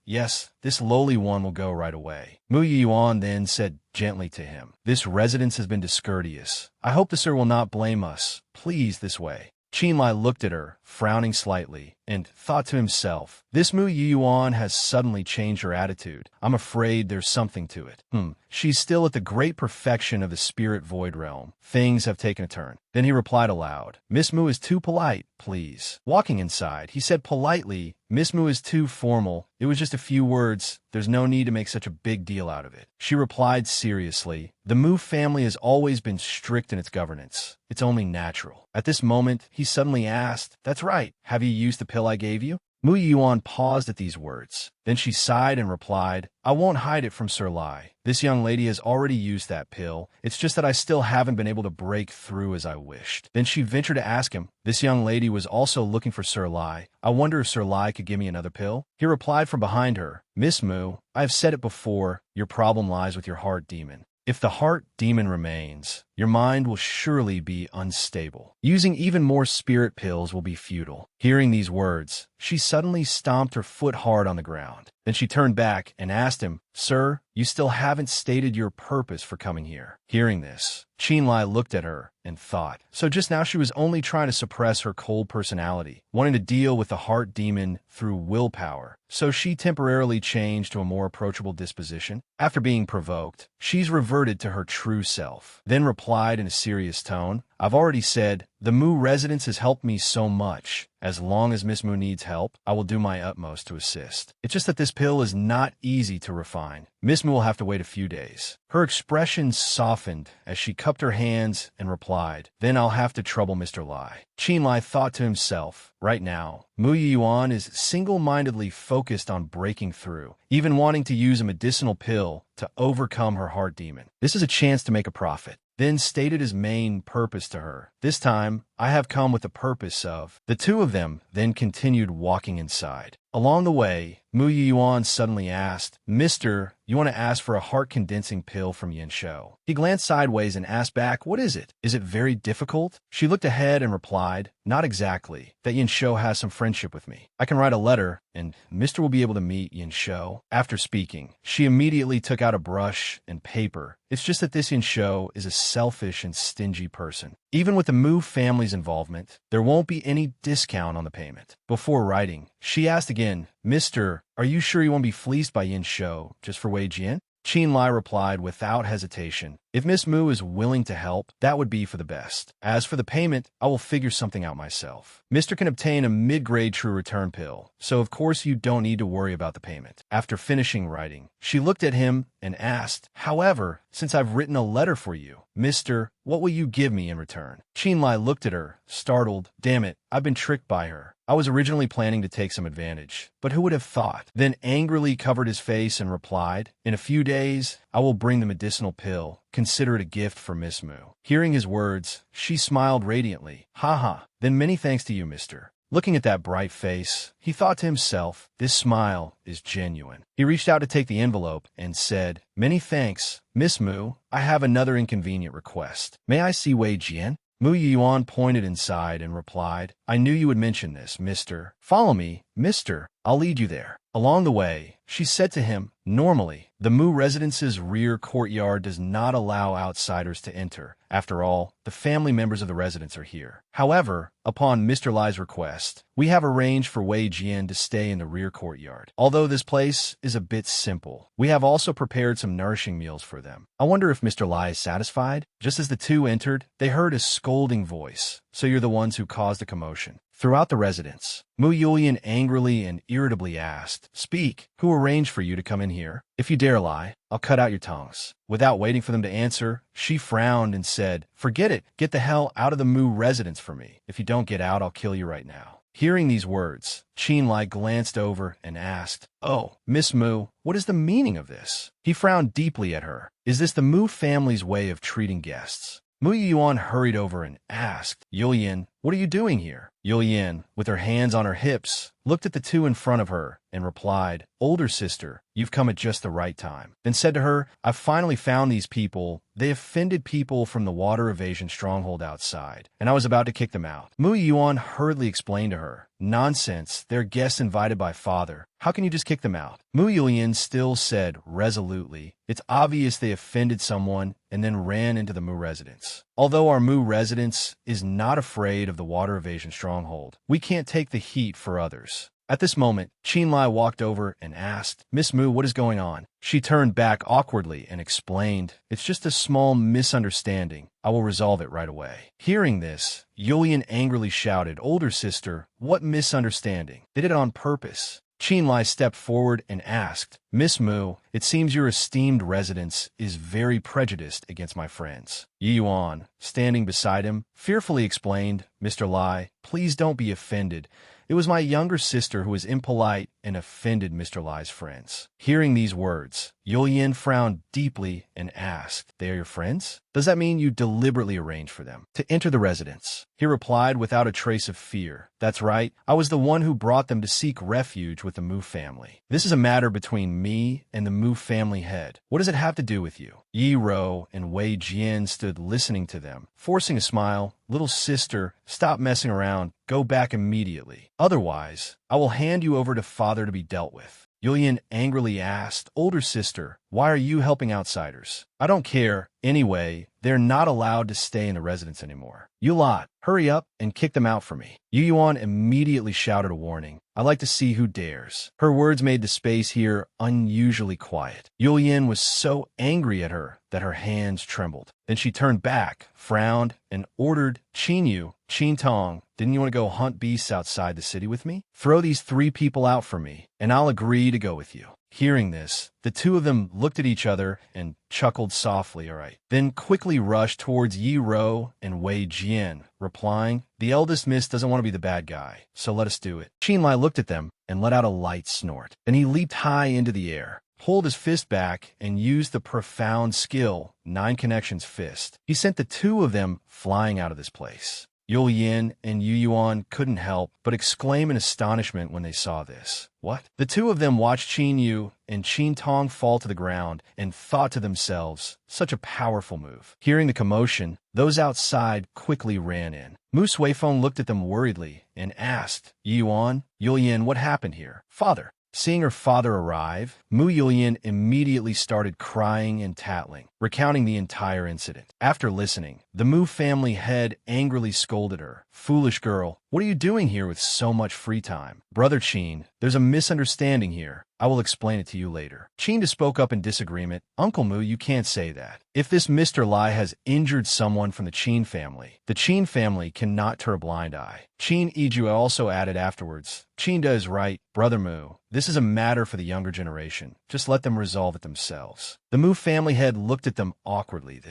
this lowly one will go right away. Mu Yuan then said gently to him, This residence has been discourteous. I hope the sir will not blame us. Please, this way. Chin Lai looked at her, frowning slightly, and thought to himself, This Mu Yuan has suddenly changed her attitude. I'm afraid there's something to it. She's still at the great perfection of the spirit void realm. Things have taken a turn. Then he replied aloud, Miss Mu is too polite, please. Walking inside, he said politely, Miss Mu is too formal. It was just a few words. There's no need to make such a big deal out of it. She replied seriously, The Mu family has always been strict in its governance. It's only natural. At this moment, he suddenly asked, That's right. Have you used the pill I gave you? Mu Yuan paused at these words. Then she sighed and replied, I won't hide it from Sir Lai. This young lady has already used that pill. It's just that I still haven't been able to break through as I wished. Then she ventured to ask him, This young lady was also looking for Sir Lai. I wonder if Sir Lai could give me another pill? He replied from behind her, Miss Mu, I have said it before, your problem lies with your heart demon. If the heart demon remains, your mind will surely be unstable. Using even more spirit pills will be futile. Hearing these words, she suddenly stomped her foot hard on the ground. Then she turned back and asked him, "Sir, you still haven't stated your purpose for coming here." Hearing this, Qinlai looked at her and thought. So just now she was only trying to suppress her cold personality, wanting to deal with the heart demon through willpower. So she temporarily changed to a more approachable disposition. After being provoked, she's reverted to her true self, then replied in a serious tone, "I've already said, the Mu residence has helped me so much. As long as Miss Mu needs help, I will do my utmost to assist. It's just that this pill is not easy to refine. Miss Mu will have to wait a few days." Her expression softened as she cupped her hands and replied, "Then I'll have to trouble Mr. Lai." Qinlai thought to himself, right now, Mu Yuan is single-mindedly focused on breaking through, even wanting to use a medicinal pill to overcome her heart demon. This is a chance to make a profit. Then stated his main purpose to her. "This time, I have come with the purpose of..." The two of them then continued walking inside. Along the way, Mu Yuan suddenly asked, "Mister, you want to ask for a heart-condensing pill from Yin Shou?" He glanced sideways and asked back, "What is it? Is it very difficult?" She looked ahead and replied, "Not exactly. That Yin Shou has some friendship with me. I can write a letter, and Mister will be able to meet Yin Shou." After speaking, she immediately took out a brush and paper. It's just that this Yin Shou is a selfish and stingy person. Even with the Mu family's involvement, there won't be any discount on the payment. Before writing, she asked again, "Mister, are you sure you won't be fleeced by Yin Shou just for Wei Jian?" Qinlai replied without hesitation, "If Miss Mu is willing to help, that would be for the best. As for the payment, I will figure something out myself. Mister can obtain a mid-grade true return pill, so of course you don't need to worry about the payment." After finishing writing, she looked at him and asked, "However, since I've written a letter for you, Mister, what will you give me in return?" Qinlai looked at her, startled. "Damn it, I've been tricked by her. I was originally planning to take some advantage, but who would have thought?" Then angrily covered his face and replied, "In a few days, I will bring the medicinal pill. Consider it a gift for Miss Mu." Hearing his words, she smiled radiantly. "Ha. Then many thanks to you, mister." Looking at that bright face, he thought to himself, this smile is genuine. He reached out to take the envelope and said, "Many thanks, Miss Mu. I have another inconvenient request. May I see Wei Jian?" Mu Yuan pointed inside and replied, "I knew you would mention this, mister. Follow me, mister. I'll lead you there." Along the way, she said to him, "Normally, the Mu residence's rear courtyard does not allow outsiders to enter. After all, the family members of the residence are here. However, upon Mr. Lai's request, we have arranged for Wei Jian to stay in the rear courtyard. Although this place is a bit simple, we have also prepared some nourishing meals for them. I wonder if Mr. Lai is satisfied?" Just as the two entered, they heard a scolding voice. "So you're the ones who caused the commotion." Throughout the residence, Mu Yulian angrily and irritably asked, "Speak, who arranged for you to come in here? If you dare lie, I'll cut out your tongues." Without waiting for them to answer, she frowned and said, "Forget it. Get the hell out of the Mu residence for me. If you don't get out, I'll kill you right now." Hearing these words, Qinlai glanced over and asked, "Oh, Miss Mu, what is the meaning of this?" He frowned deeply at her. "Is this the Mu family's way of treating guests?" Mu Yuan hurried over and asked, "Yulian, what are you doing here?" Yulian, with her hands on her hips, looked at the two in front of her and replied, "Older sister, you've come at just the right time." Then said to her, "I've finally found these people. They offended people from the water evasion stronghold outside, and I was about to kick them out." Mu Yuan hurriedly explained to her, "Nonsense, they're guests invited by father. How can you just kick them out?" Mu Yulian still said resolutely, "It's obvious they offended someone and then ran into the Mu residence. Although our Mu residence is not afraid of the water evasion stronghold, we can't take the heat for others." At this moment, Qinlai walked over and asked, "Miss Mu, what is going on?" She turned back awkwardly and explained, "It's just a small misunderstanding. I will resolve it right away." Hearing this, Yulian angrily shouted, "Older sister, what misunderstanding? They did it on purpose." Qinlai stepped forward and asked, "Miss Mu, it seems your esteemed residence is very prejudiced against my friends." Yi Yuan, standing beside him, fearfully explained, "Mr. Lai, please don't be offended. It was my younger sister who was impolite and offended Mr. Lai's friends." Hearing these words, Yulian frowned deeply and asked, "They are your friends? Does that mean you deliberately arranged for them to enter the residence?" he replied without a trace of fear. That's right, I was the one who brought them to seek refuge with the Mu family. This is a matter between me and the Mu family head. What does it have to do with you? Yi Ro and Wei Jian stood listening to them, forcing a smile. Little sister, stop messing around. Go back immediately. Otherwise, I will hand you over to father to be dealt with. Yulian angrily asked, Older sister, why are you helping outsiders? I don't care. Anyway, they're not allowed to stay in the residence anymore. You lot, hurry up and kick them out for me. Yu Yuan immediately shouted a warning. I like to see who dares. Her words made the space here unusually quiet. Yulian was so angry at her that her hands trembled. Then she turned back, frowned, and ordered, Qin Tong, didn't you want to go hunt beasts outside the city with me? Throw these 3 people out for me, and I'll agree to go with you. Hearing this, the 2 of them looked at each other and chuckled softly, all right, then quickly rushed towards Yi Ro and Wei Jian, replying, The eldest miss doesn't want to be the bad guy, so let us do it. Qinlai looked at them and let out a light snort. Then he leaped high into the air, pulled his fist back, and used the profound skill, 9 Connections Fist. He sent the 2 of them flying out of this place. Yulian and Yu Yuan couldn't help but exclaim in astonishment when they saw this. What? The 2 of them watched Qin Yu and Qin Tong fall to the ground and thought to themselves, such a powerful move. Hearing the commotion, those outside quickly ran in. Mu Suifeng looked at them worriedly and asked, Yuan, Yulian, what happened here? Father. Seeing her father arrive, Mu Yulian immediately started crying and tattling, recounting the entire incident. After listening, the Mu family head angrily scolded her. Foolish girl, what are you doing here with so much free time? Brother Qin, there's a misunderstanding here. I will explain it to you later. Qin spoke up in disagreement. Uncle Mu, you can't say that. If this Mr. Lai has injured someone from the Qin family, the Qin family cannot turn a blind eye. Qin Iju also added afterwards, Qinda is right, Brother Mu. This is a matter for the younger generation. Just let them resolve it themselves. The Mu family head looked at them awkwardly.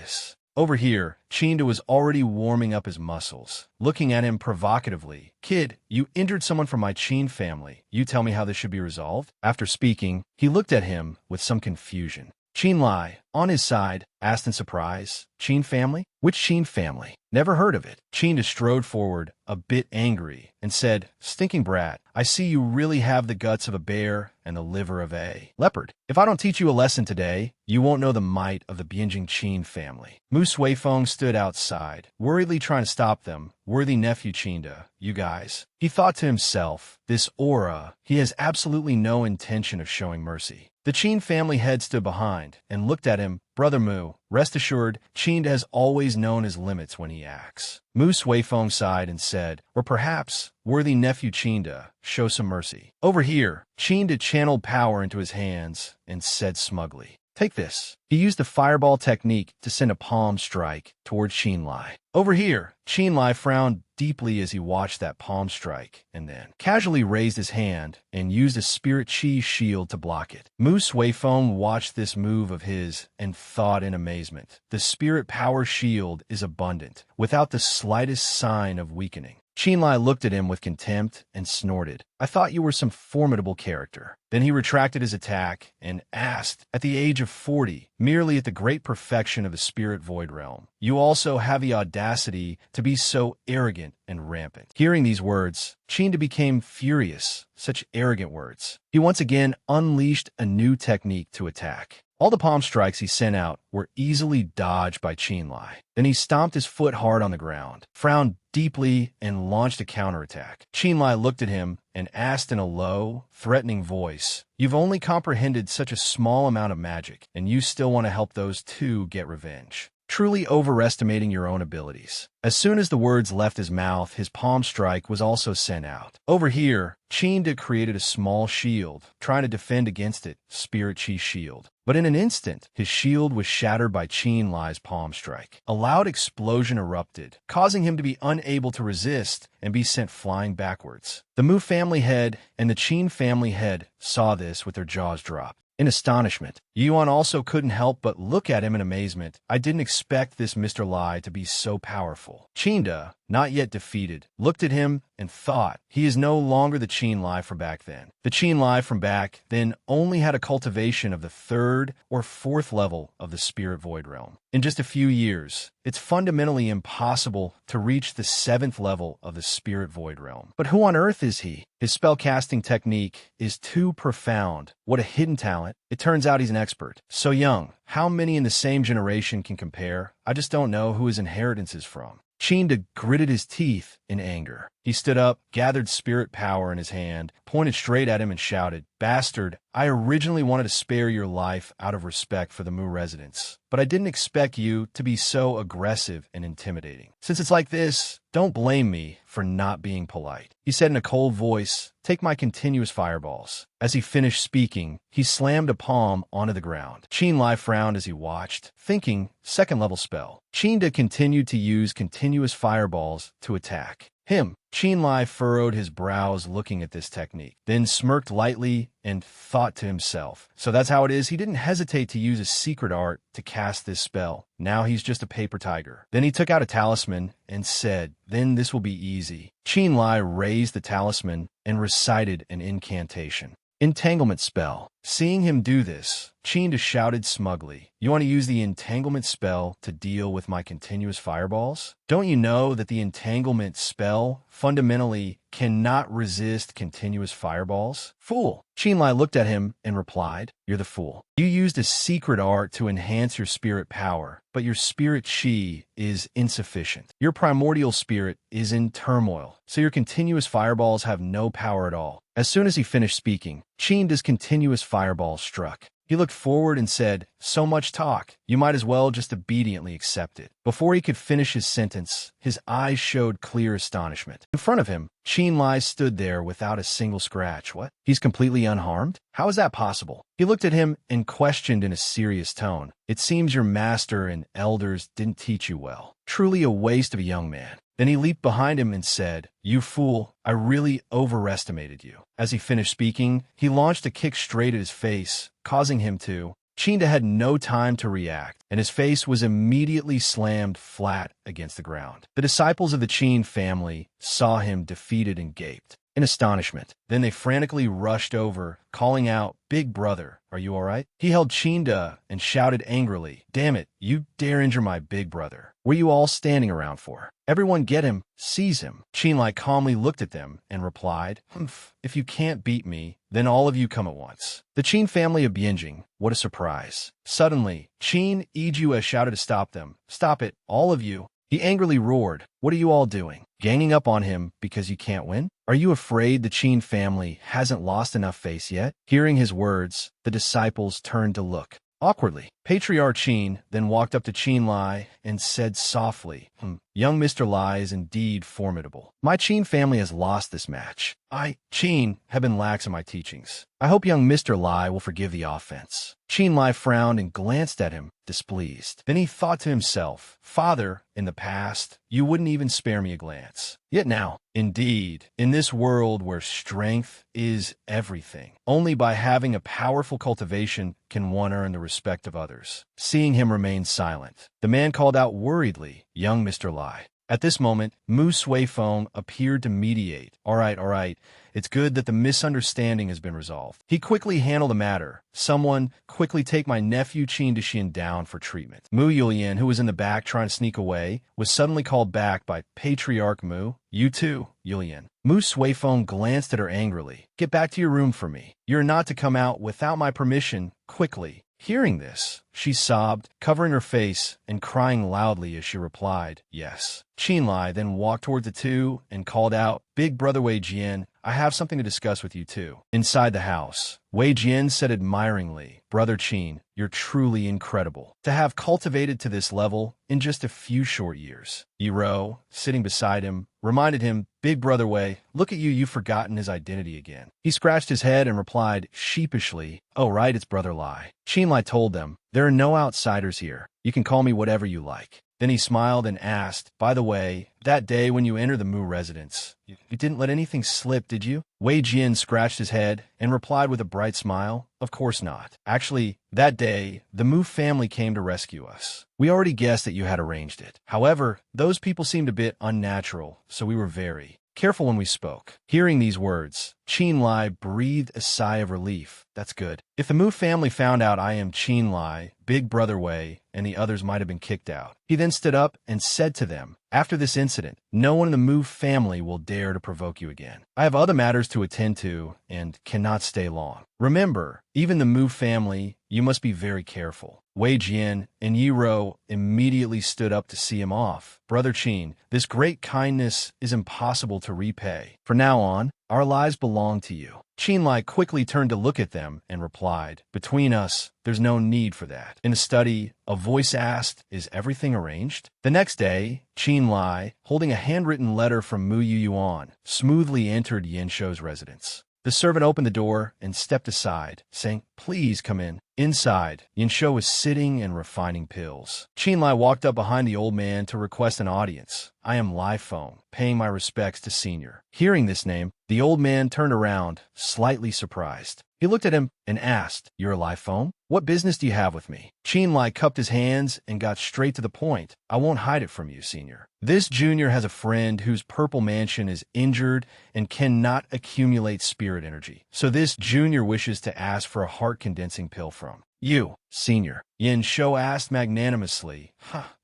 Over here, Qinda was already warming up his muscles, looking at him provocatively. Kid, you injured someone from my Qin family. You tell me how this should be resolved? After speaking, he looked at him with some confusion. Qinlai, on his side, asked in surprise, Qin family? Which Qin family? Never heard of it. Qin strode forward, a bit angry, and said, Stinking brat, I see you really have the guts of a bear and the liver of a leopard. If I don't teach you a lesson today, you won't know the might of the Bianjing Qin family. Mu Suifeng stood outside, worriedly trying to stop them. Worthy nephew Qinda, you guys. He thought to himself, this aura, he has absolutely no intention of showing mercy. The Qin family head stood behind and looked at him. Brother Mu, rest assured, Qinda has always known his limits when he acts. Mu Suifeng sighed and said, or perhaps, worthy nephew Qinda, show some mercy. Over here, Qinda channeled power into his hands and said smugly, Take this. He used the fireball technique to send a palm strike towards Qinlai. Over here, Qinlai frowned deeply as he watched that palm strike, and then casually raised his hand and used a spirit chi shield to block it. Mu Suifeng watched this move of his and thought in amazement. The spirit power shield is abundant, without the slightest sign of weakening. Qinlai looked at him with contempt and snorted. I thought you were some formidable character. Then he retracted his attack and asked, at the age of 40, merely at the great perfection of the spirit void realm, you also have the audacity to be so arrogant and rampant. Hearing these words, Qinda became furious. Such arrogant words. He once again unleashed a new technique to attack. All the palm strikes he sent out were easily dodged by Qinlai. Then he stomped his foot hard on the ground, frowned deeply, and launched a counterattack. Qinlai looked at him and asked in a low, threatening voice, You've only comprehended such a small amount of magic, and you still want to help those 2 get revenge. Truly overestimating your own abilities. As soon as the words left his mouth, his palm strike was also sent out. Over here, Qinda created a small shield, trying to defend against it, Spirit Chi Shield. But in an instant, his shield was shattered by Qinlai's palm strike. A loud explosion erupted, causing him to be unable to resist and be sent flying backwards. The Mu family head and the Qin family head saw this with their jaws dropped. In astonishment, Yuan also couldn't help but look at him in amazement. I didn't expect this Mr. Lai to be so powerful. Qinda, not yet defeated, looked at him and thought. He is no longer the Qin Lai from back then. The Qin Lai from back then only had a cultivation of the 3rd or 4th level of the spirit void realm. In just a few years, it's fundamentally impossible to reach the 7th level of the spirit void realm. But who on earth is he? His spellcasting technique is too profound. What a hidden talent. It turns out he's an expert. So young. How many in the same generation can compare? I just don't know who his inheritance is from. Qin gritted his teeth in anger. He stood up, gathered spirit power in his hand, pointed straight at him and shouted, "Bastard, I originally wanted to spare your life out of respect for the Mu residents, but I didn't expect you to be so aggressive and intimidating. Since it's like this, don't blame me for not being polite." He said in a cold voice, "Take my continuous fireballs." As he finished speaking, he slammed a palm onto the ground. Qin Lai frowned as he watched, thinking, 2nd level spell. Qin continued to use continuous fireballs to attack him. Qin Lai furrowed his brows looking at this technique, then smirked lightly and thought to himself, so that's how it is. He didn't hesitate to use a secret art to cast this spell. Now he's just a paper tiger. Then he took out a talisman and said, "Then this will be easy." Qin Lai raised the talisman and recited an incantation. Entanglement spell. Seeing him do this, Qin shouted smugly, "You want to use the entanglement spell to deal with my continuous fireballs? Don't you know that the entanglement spell fundamentally cannot resist continuous fireballs? Fool!" Qin Lai looked at him and replied, "You're the fool. You used a secret art to enhance your spirit power, but your spirit chi is insufficient. Your primordial spirit is in turmoil, so your continuous fireballs have no power at all." As soon as he finished speaking, Qin's continuous fireball struck. He looked forward and said, "So much talk. You might as well just obediently accept it." Before he could finish his sentence, his eyes showed clear astonishment. In front of him, Qin Lai stood there without a single scratch. What? He's completely unharmed? How is that possible? He looked at him and questioned in a serious tone, "It seems your master and elders didn't teach you well. Truly a waste of a young man." Then he leaped behind him and said, "You fool, I really overestimated you." As he finished speaking, he launched a kick straight at his face, causing him to. Qin had no time to react, and his face was immediately slammed flat against the ground. The disciples of the Qin family saw him defeated and gaped in astonishment. Then they frantically rushed over, calling out, "Big brother, are you all right?" He held Qin and shouted angrily, "Damn it, you dare injure my big brother. What are you all standing around for? Everyone get him, seize him." Qin Lai calmly looked at them and replied, "Humph, if you can't beat me, then all of you come at once." The Qin family of Bianjing, what a surprise. Suddenly, Qin Ijua shouted to stop them. "Stop it, all of you." He angrily roared, "What are you all doing? Ganging up on him because you can't win? Are you afraid the Qin family hasn't lost enough face yet?" Hearing his words, the disciples turned to look. Awkwardly, Patriarch Qin then walked up to Qin Lai and said softly, "Young Mr. Lai is indeed formidable. My Qin family has lost this match. I, Qin, have been lax in my teachings. I hope young Mr. Lai will forgive the offense." Qin Lai frowned and glanced at him, displeased. Then he thought to himself, "Father, in the past, you wouldn't even spare me a glance. Yet now, indeed, in this world where strength is everything, only by having a powerful cultivation can one earn the respect of others." Seeing him remain silent, the man called out worriedly, "Young Mr. Lai." At this moment, Mu Suifeng appeared to mediate. All right. It's good that the misunderstanding has been resolved." He quickly handled the matter. "Someone, quickly take my nephew Qin Dixin down for treatment." Mu Yulian, who was in the back trying to sneak away, was suddenly called back by Patriarch Mu. "You too, Yulian." Mu Suifeng glanced at her angrily. "Get back to your room for me. You're not to come out without my permission, quickly." Hearing this, she sobbed, covering her face and crying loudly as she replied, "Yes." Qin Lai then walked toward the two and called out, "Big brother Wei Jian, I have something to discuss with you too." Inside the house, Wei Jian said admiringly, "Brother Qin, you're truly incredible. To have cultivated to this level in just a few short years." Yiro, sitting beside him, reminded him, "Big brother Wei, look at you, you've forgotten his identity again." He scratched his head and replied sheepishly, "Oh right, it's Brother Lai." Qin Lai told them, "There are no outsiders here. You can call me whatever you like." Then he smiled and asked, "By the way, that day when you entered the Mu residence, you didn't let anything slip, did you?" Wei Jian scratched his head and replied with a bright smile, "Of course not. Actually, that day, the Mu family came to rescue us. We already guessed that you had arranged it. However, those people seemed a bit unnatural, so we were very, careful when we spoke. Hearing these words, Qin Lai breathed a sigh of relief. That's good. If the Mu family found out I am Qin Lai, Big Brother Wei, and the others might have been kicked out. He then stood up and said to them, after this incident, no one in the Mu family will dare to provoke you again. I have other matters to attend to and cannot stay long. Remember, even the Mu family, you must be very careful. Wei Jian and Yi Ro immediately stood up to see him off. Brother Qin, this great kindness is impossible to repay. From now on, our lives belong to you. Qin Lai quickly turned to look at them and replied, between us, there's no need for that. In a study, a voice asked, is everything arranged? The next day, Qin Lai, holding a handwritten letter from Mu Yuan, smoothly entered Yin Shou's residence. The servant opened the door and stepped aside, saying, please come in. Inside, Yin Shou was sitting and refining pills. Qin Lai walked up behind the old man to request an audience. I am Lai Feng, paying my respects to Senior. Hearing this name, the old man turned around, slightly surprised. He looked at him and asked, you're Lai Feng? What business do you have with me? Qin Lai cupped his hands and got straight to the point. I won't hide it from you, Senior. This junior has a friend whose purple mansion is injured and cannot accumulate spirit energy. So this junior wishes to ask for a heart-condensing pill from you, Senior. Yin Shou asked magnanimously,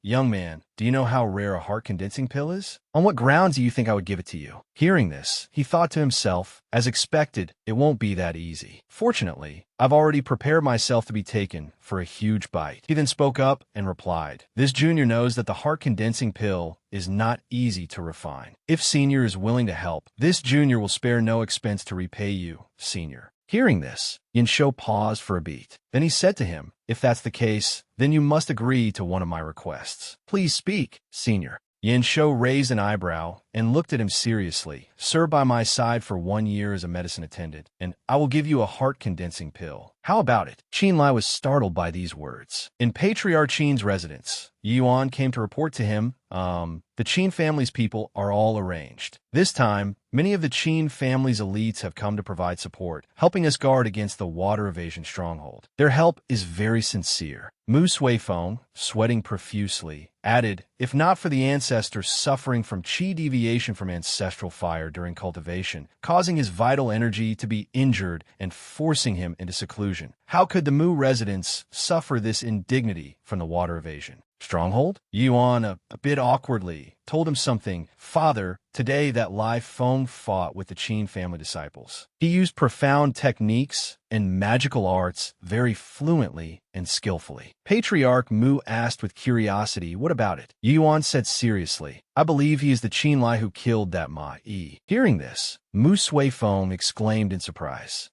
young man, do you know how rare a heart-condensing pill is? On what grounds do you think I would give it to you? Hearing this, he thought to himself, as expected, it won't be that easy. Fortunately, I've already prepared myself to be taken for a huge bite. He then spoke up and replied, this junior knows that the heart-condensing pill is not easy to refine. If Senior is willing to help, this junior will spare no expense to repay you, Senior. Hearing this, Yin Shou paused for a beat. Then he said to him, if that's the case, then you must agree to one of my requests. Please speak, Senior. Yin Shou raised an eyebrow and looked at him seriously. Serve by my side for 1 year as a medicine attendant, and I will give you a heart-condensing pill. How about it? Qin Lai was startled by these words. In Patriarch Qin's residence, Yuan came to report to him, the Qin family's people are all arranged. This time, many of the Qin family's elites have come to provide support, helping us guard against the water evasion stronghold. Their help is very sincere. Mu Suifeng, sweating profusely, added, if not for the ancestor suffering from qi deviation from ancestral fire during cultivation, causing his vital energy to be injured and forcing him into seclusion, how could the Mu residents suffer this indignity from the water evasion stronghold? Yuan, a bit awkwardly, told him something. Father, today that Lai Feng fought with the Qin family disciples. He used profound techniques and magical arts very fluently and skillfully. Patriarch Mu asked with curiosity, what about it? Yuan said seriously, I believe he is the Qin Lai who killed that Ma Yi. Hearing this, Mu Suifeng exclaimed in surprise.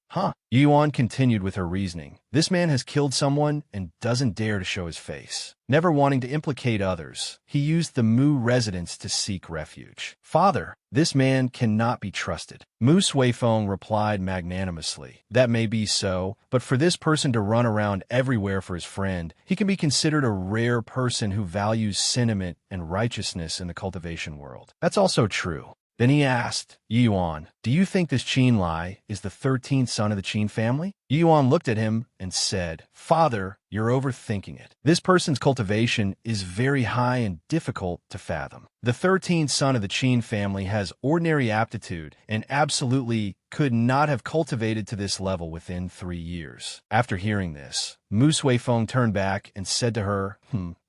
Yuan continued with her reasoning. This man has killed someone and doesn't dare to show his face. Never wanting to implicate others, he used the Mu residence to seek refuge. Father, this man cannot be trusted. Mu Suifeng replied magnanimously. That may be so, but for this person to run around everywhere for his friend, he can be considered a rare person who values sentiment and righteousness in the cultivation world. That's also true. Then he asked, Yuan, do you think this Qin Lai is the 13th son of the Qin family? Yuan looked at him and said, Father, you're overthinking it. This person's cultivation is very high and difficult to fathom. The 13th son of the Qin family has ordinary aptitude and absolutely could not have cultivated to this level within 3 years. After hearing this, Mu Suifeng turned back and said to her,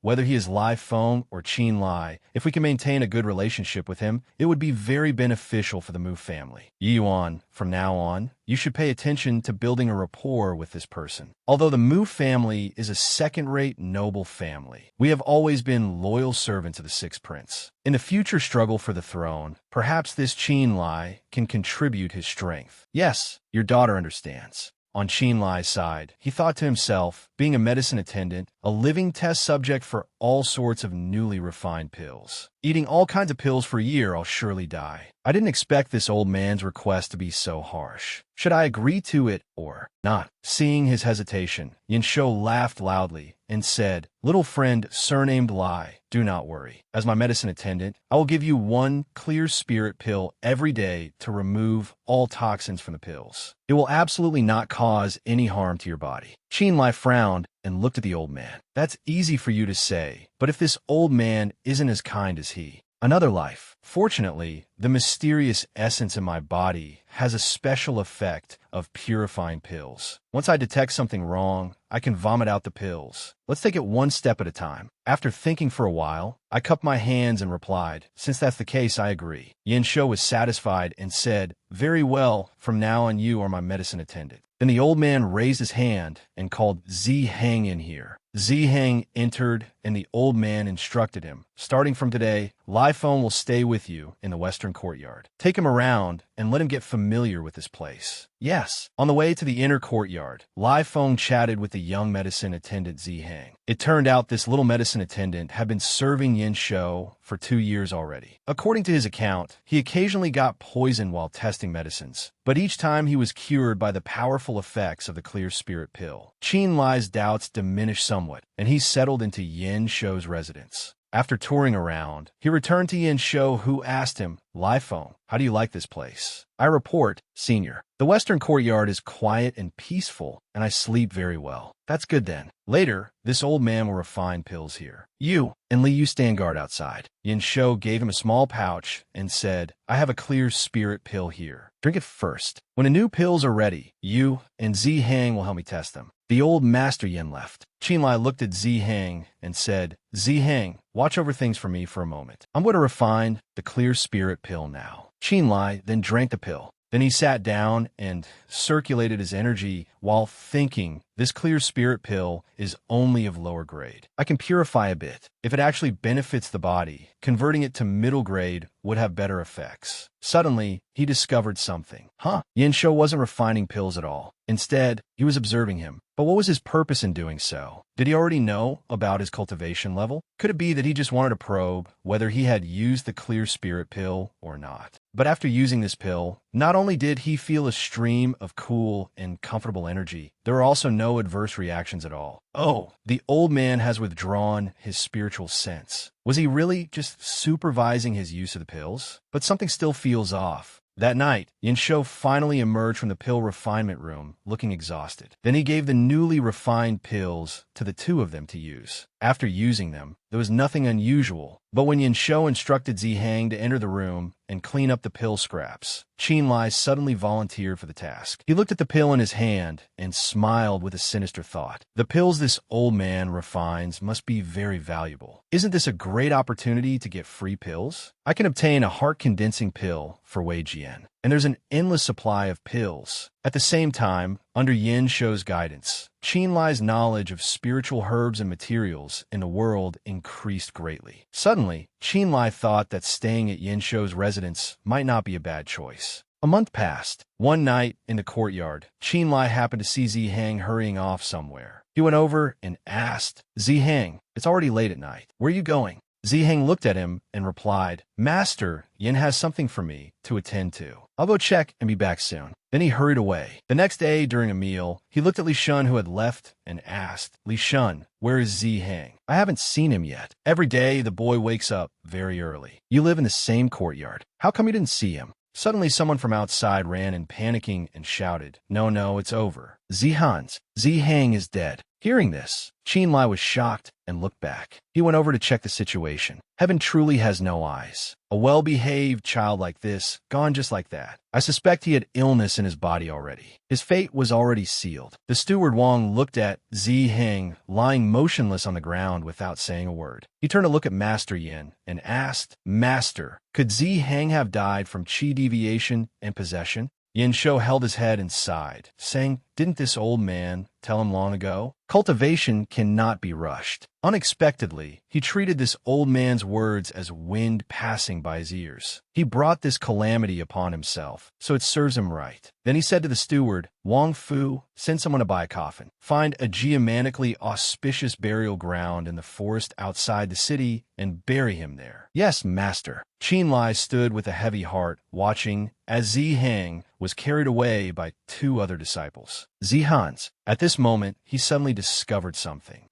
whether he is Lai Feng or Qin Lai, if we can maintain a good relationship with him, it would be very beneficial for the Mu family. Yuan, from now on, you should pay attention to building a rapport with this person. Although the Mu family is a second-rate noble family, we have always been loyal servants of the Sixth Prince. In the future struggle for the throne, perhaps this Qin Lai can contribute his strength. Yes, your daughter understands. On Qin Lai's side, he thought to himself, being a medicine attendant, a living test subject for all sorts of newly refined pills. Eating all kinds of pills for a year, I'll surely die. I didn't expect this old man's request to be so harsh. Should I agree to it or not? Seeing his hesitation, Yin Shou laughed loudly and said, little friend surnamed Lai, do not worry. As my medicine attendant, I will give you 1 clear spirit pill every day to remove all toxins from the pills. It will absolutely not cause any harm to your body. Qin Lai frowned and looked at the old man. That's easy for you to say, but if this old man isn't as kind as he, Another life. Fortunately, the mysterious essence in my body has a special effect of purifying pills. Once I detect something wrong, I can vomit out the pills. Let's take it one step at a time. After thinking for a while, I cupped my hands and replied, "Since that's the case, I agree." Yin Shou was satisfied and said, "Very well, from now on you are my medicine attendant." Then the old man raised his hand and called Zi Hang in here. Zi Hang entered, and the old man instructed him, "Starting from today, Lai Feng will stay with you in the western courtyard. Take him around and let him get familiar with this place." Yes. On the way to the inner courtyard, Lai Feng chatted with the young medicine attendant Zi Hang. It turned out this little medicine attendant had been serving Yin Shou for 2 years already. According to his account, he occasionally got poisoned while testing medicines, but each time he was cured by the powerful effects of the clear spirit pill. Qin Lai's doubts diminished somewhat, and he settled into Yin Shou's residence. After touring around, he returned to Yin Shou, who asked him, "Lai Feng, how do you like this place?" "I report, Senior. The western courtyard is quiet and peaceful, and I sleep very well." "That's good then." Later, this old man will refine pills here. "You and Li, you stand guard outside." Yin Shou gave him a small pouch and said, "I have a clear spirit pill here. Drink it first. When the new pills are ready, you and Zi Hang will help me test them." The old master Yin left. Qin Lai looked at Zi Hang and said, "Zi Hang, watch over things for me for a moment. I'm going to refine the clear spirit pill now." Qin Lai then drank the pill. Then he sat down and circulated his energy while thinking, "This clear spirit pill is only of lower grade. I can purify a bit. If it actually benefits the body, converting it to middle grade would have better effects." Suddenly, he discovered something. Yin Shou wasn't refining pills at all. Instead, he was observing him. But what was his purpose in doing so? Did he already know about his cultivation level? Could it be that he just wanted to probe whether he had used the clear spirit pill or not? But after using this pill, not only did he feel a stream of cool and comfortable energy, there were also no adverse reactions at all. Oh, the old man has withdrawn his spiritual sense. Was he really just supervising his use of the pills? But something still feels off. That night, Yin Shou finally emerged from the pill refinement room, looking exhausted. Then he gave the newly refined pills to the two of them to use. After using them, there was nothing unusual. But when Yin Shou instructed Zi Hang to enter the room and clean up the pill scraps, Qin Lai suddenly volunteered for the task. He looked at the pill in his hand and smiled with a sinister thought. The pills this old man refines must be very valuable. Isn't this a great opportunity to get free pills? I can obtain a heart-condensing pill for Wei Jian, and there's an endless supply of pills. At the same time, under Yin Shou's guidance, Qin Lai's knowledge of spiritual herbs and materials in the world increased greatly. Suddenly, Qin Lai thought that staying at Yin Shou's residence might not be a bad choice. A month passed. One night, in the courtyard, Qin Lai happened to see Zi Hang hurrying off somewhere. He went over and asked, "Zi Hang, it's already late at night. Where are you going?" Zi Hang looked at him and replied, "Master, Yin has something for me to attend to. I'll go check and be back soon." Then he hurried away. The next day, during a meal, he looked at Li Shun, who had left, and asked, "Li Shun, where is Zi Hang? I haven't seen him yet. Every day, the boy wakes up very early. You live in the same courtyard. How come you didn't see him?" Suddenly, someone from outside ran in, panicking, and shouted, No, it's over. Zi Hang is dead." Hearing this, Qin Lai was shocked and looked back. He went over to check the situation. Heaven truly has no eyes. A well-behaved child like this, gone just like that. I suspect he had illness in his body already. His fate was already sealed. The steward Wang looked at Zi Hang lying motionless on the ground without saying a word. He turned to look at Master Yin and asked, "Master, could Zi Hang have died from qi deviation and possession?" Yin Shou held his head and sighed, saying, "Didn't this old man tell him long ago? Cultivation cannot be rushed." Unexpectedly, he treated this old man's words as wind passing by his ears. He brought this calamity upon himself, so it serves him right. Then he said to the steward, "Wang Fu, send someone to buy a coffin. Find a geomanically auspicious burial ground in the forest outside the city and bury him there." "Yes, master." Qin Lai stood with a heavy heart, watching as Zi Hang was carried away by 2 other disciples. Zi Han's. At this moment, he suddenly discovered something.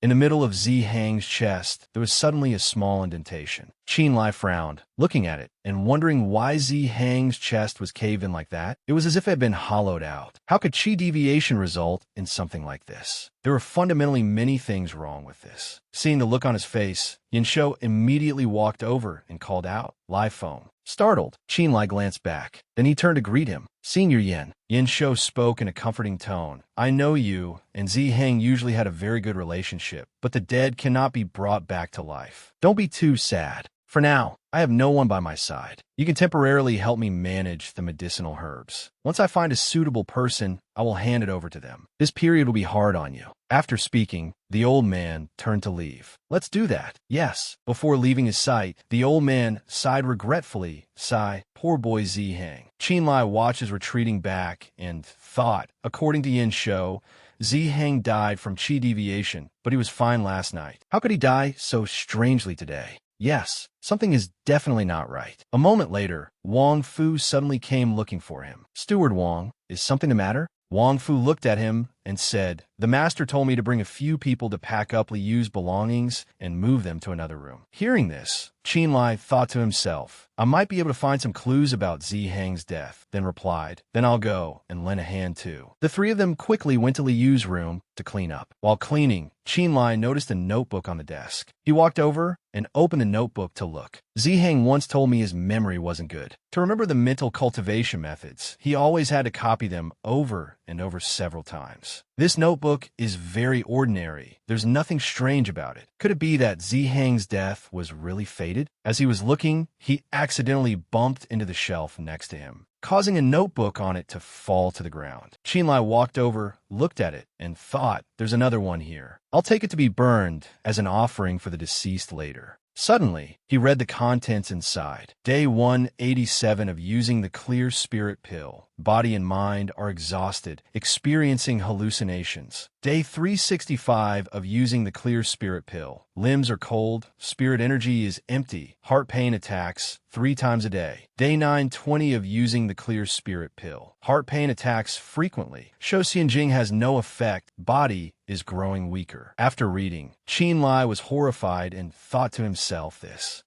In the middle of Zi Hang's chest, there was suddenly a small indentation. Qin Lai frowned. looking at it and wondering why Zi Hang's chest was caved in like that. It was as if it had been hollowed out. How could chi deviation result in something like this? There were fundamentally many things wrong with this. Seeing the look on his face, Yinsho immediately walked over and called out, "Live phone." Startled, Qinlai glanced back. Then he turned to greet him. "Senior Yin." Yinsho spoke in a comforting tone. "I know you and Zi Hang usually had a very good relationship, but the dead cannot be brought back to life. Don't be too sad. For now, I have no one by my side. You can temporarily help me manage the medicinal herbs. Once I find a suitable person, I will hand it over to them. This period will be hard on you." After speaking, the old man turned to leave. "Let's do that." "Yes." Before leaving his sight, the old man sighed regretfully. Sigh, "Poor boy Zi Hang." Qinlai watched his retreating back and thought, according to Yinsho, Zi Hang died from chi deviation, but he was fine last night. How could he die so strangely today? Yes, something is definitely not right. A moment later, Wang Fu suddenly came looking for him. "Steward Wang, is something the matter?" Wang Fu looked at him and said, "The master told me to bring a few people to pack up Li Yu's belongings and move them to another room." Hearing this, Qinlai thought to himself, "I might be able to find some clues about Zi Hang's death," then replied, "Then I'll go and lend a hand too." The three of them quickly went to Li Yu's room to clean up. While cleaning, Qinlai noticed a notebook on the desk. He walked over and opened the notebook to look. Zi Hang once told me his memory wasn't good. To remember the mental cultivation methods, he always had to copy them over and over several times. This notebook is very ordinary. There's nothing strange about it. Could it be that Zi Hang's death was really fated? As he was looking, he accidentally bumped into the shelf next to him, causing a notebook on it to fall to the ground. Qinlai walked over, looked at it, and thought, "There's another one here. I'll take it to be burned as an offering for the deceased later." Suddenly, he read the contents inside. Day 187 of using the clear spirit pill. Body and mind are exhausted, experiencing hallucinations. Day 365 of using the clear spirit pill. Limbs are cold, spirit energy is empty, heart pain attacks 3 times a day. Day 920 of using the clear spirit pill. Heart pain attacks frequently. Shou Xianjing has no effect, body is growing weaker. After reading, Qinlai was horrified and thought to himself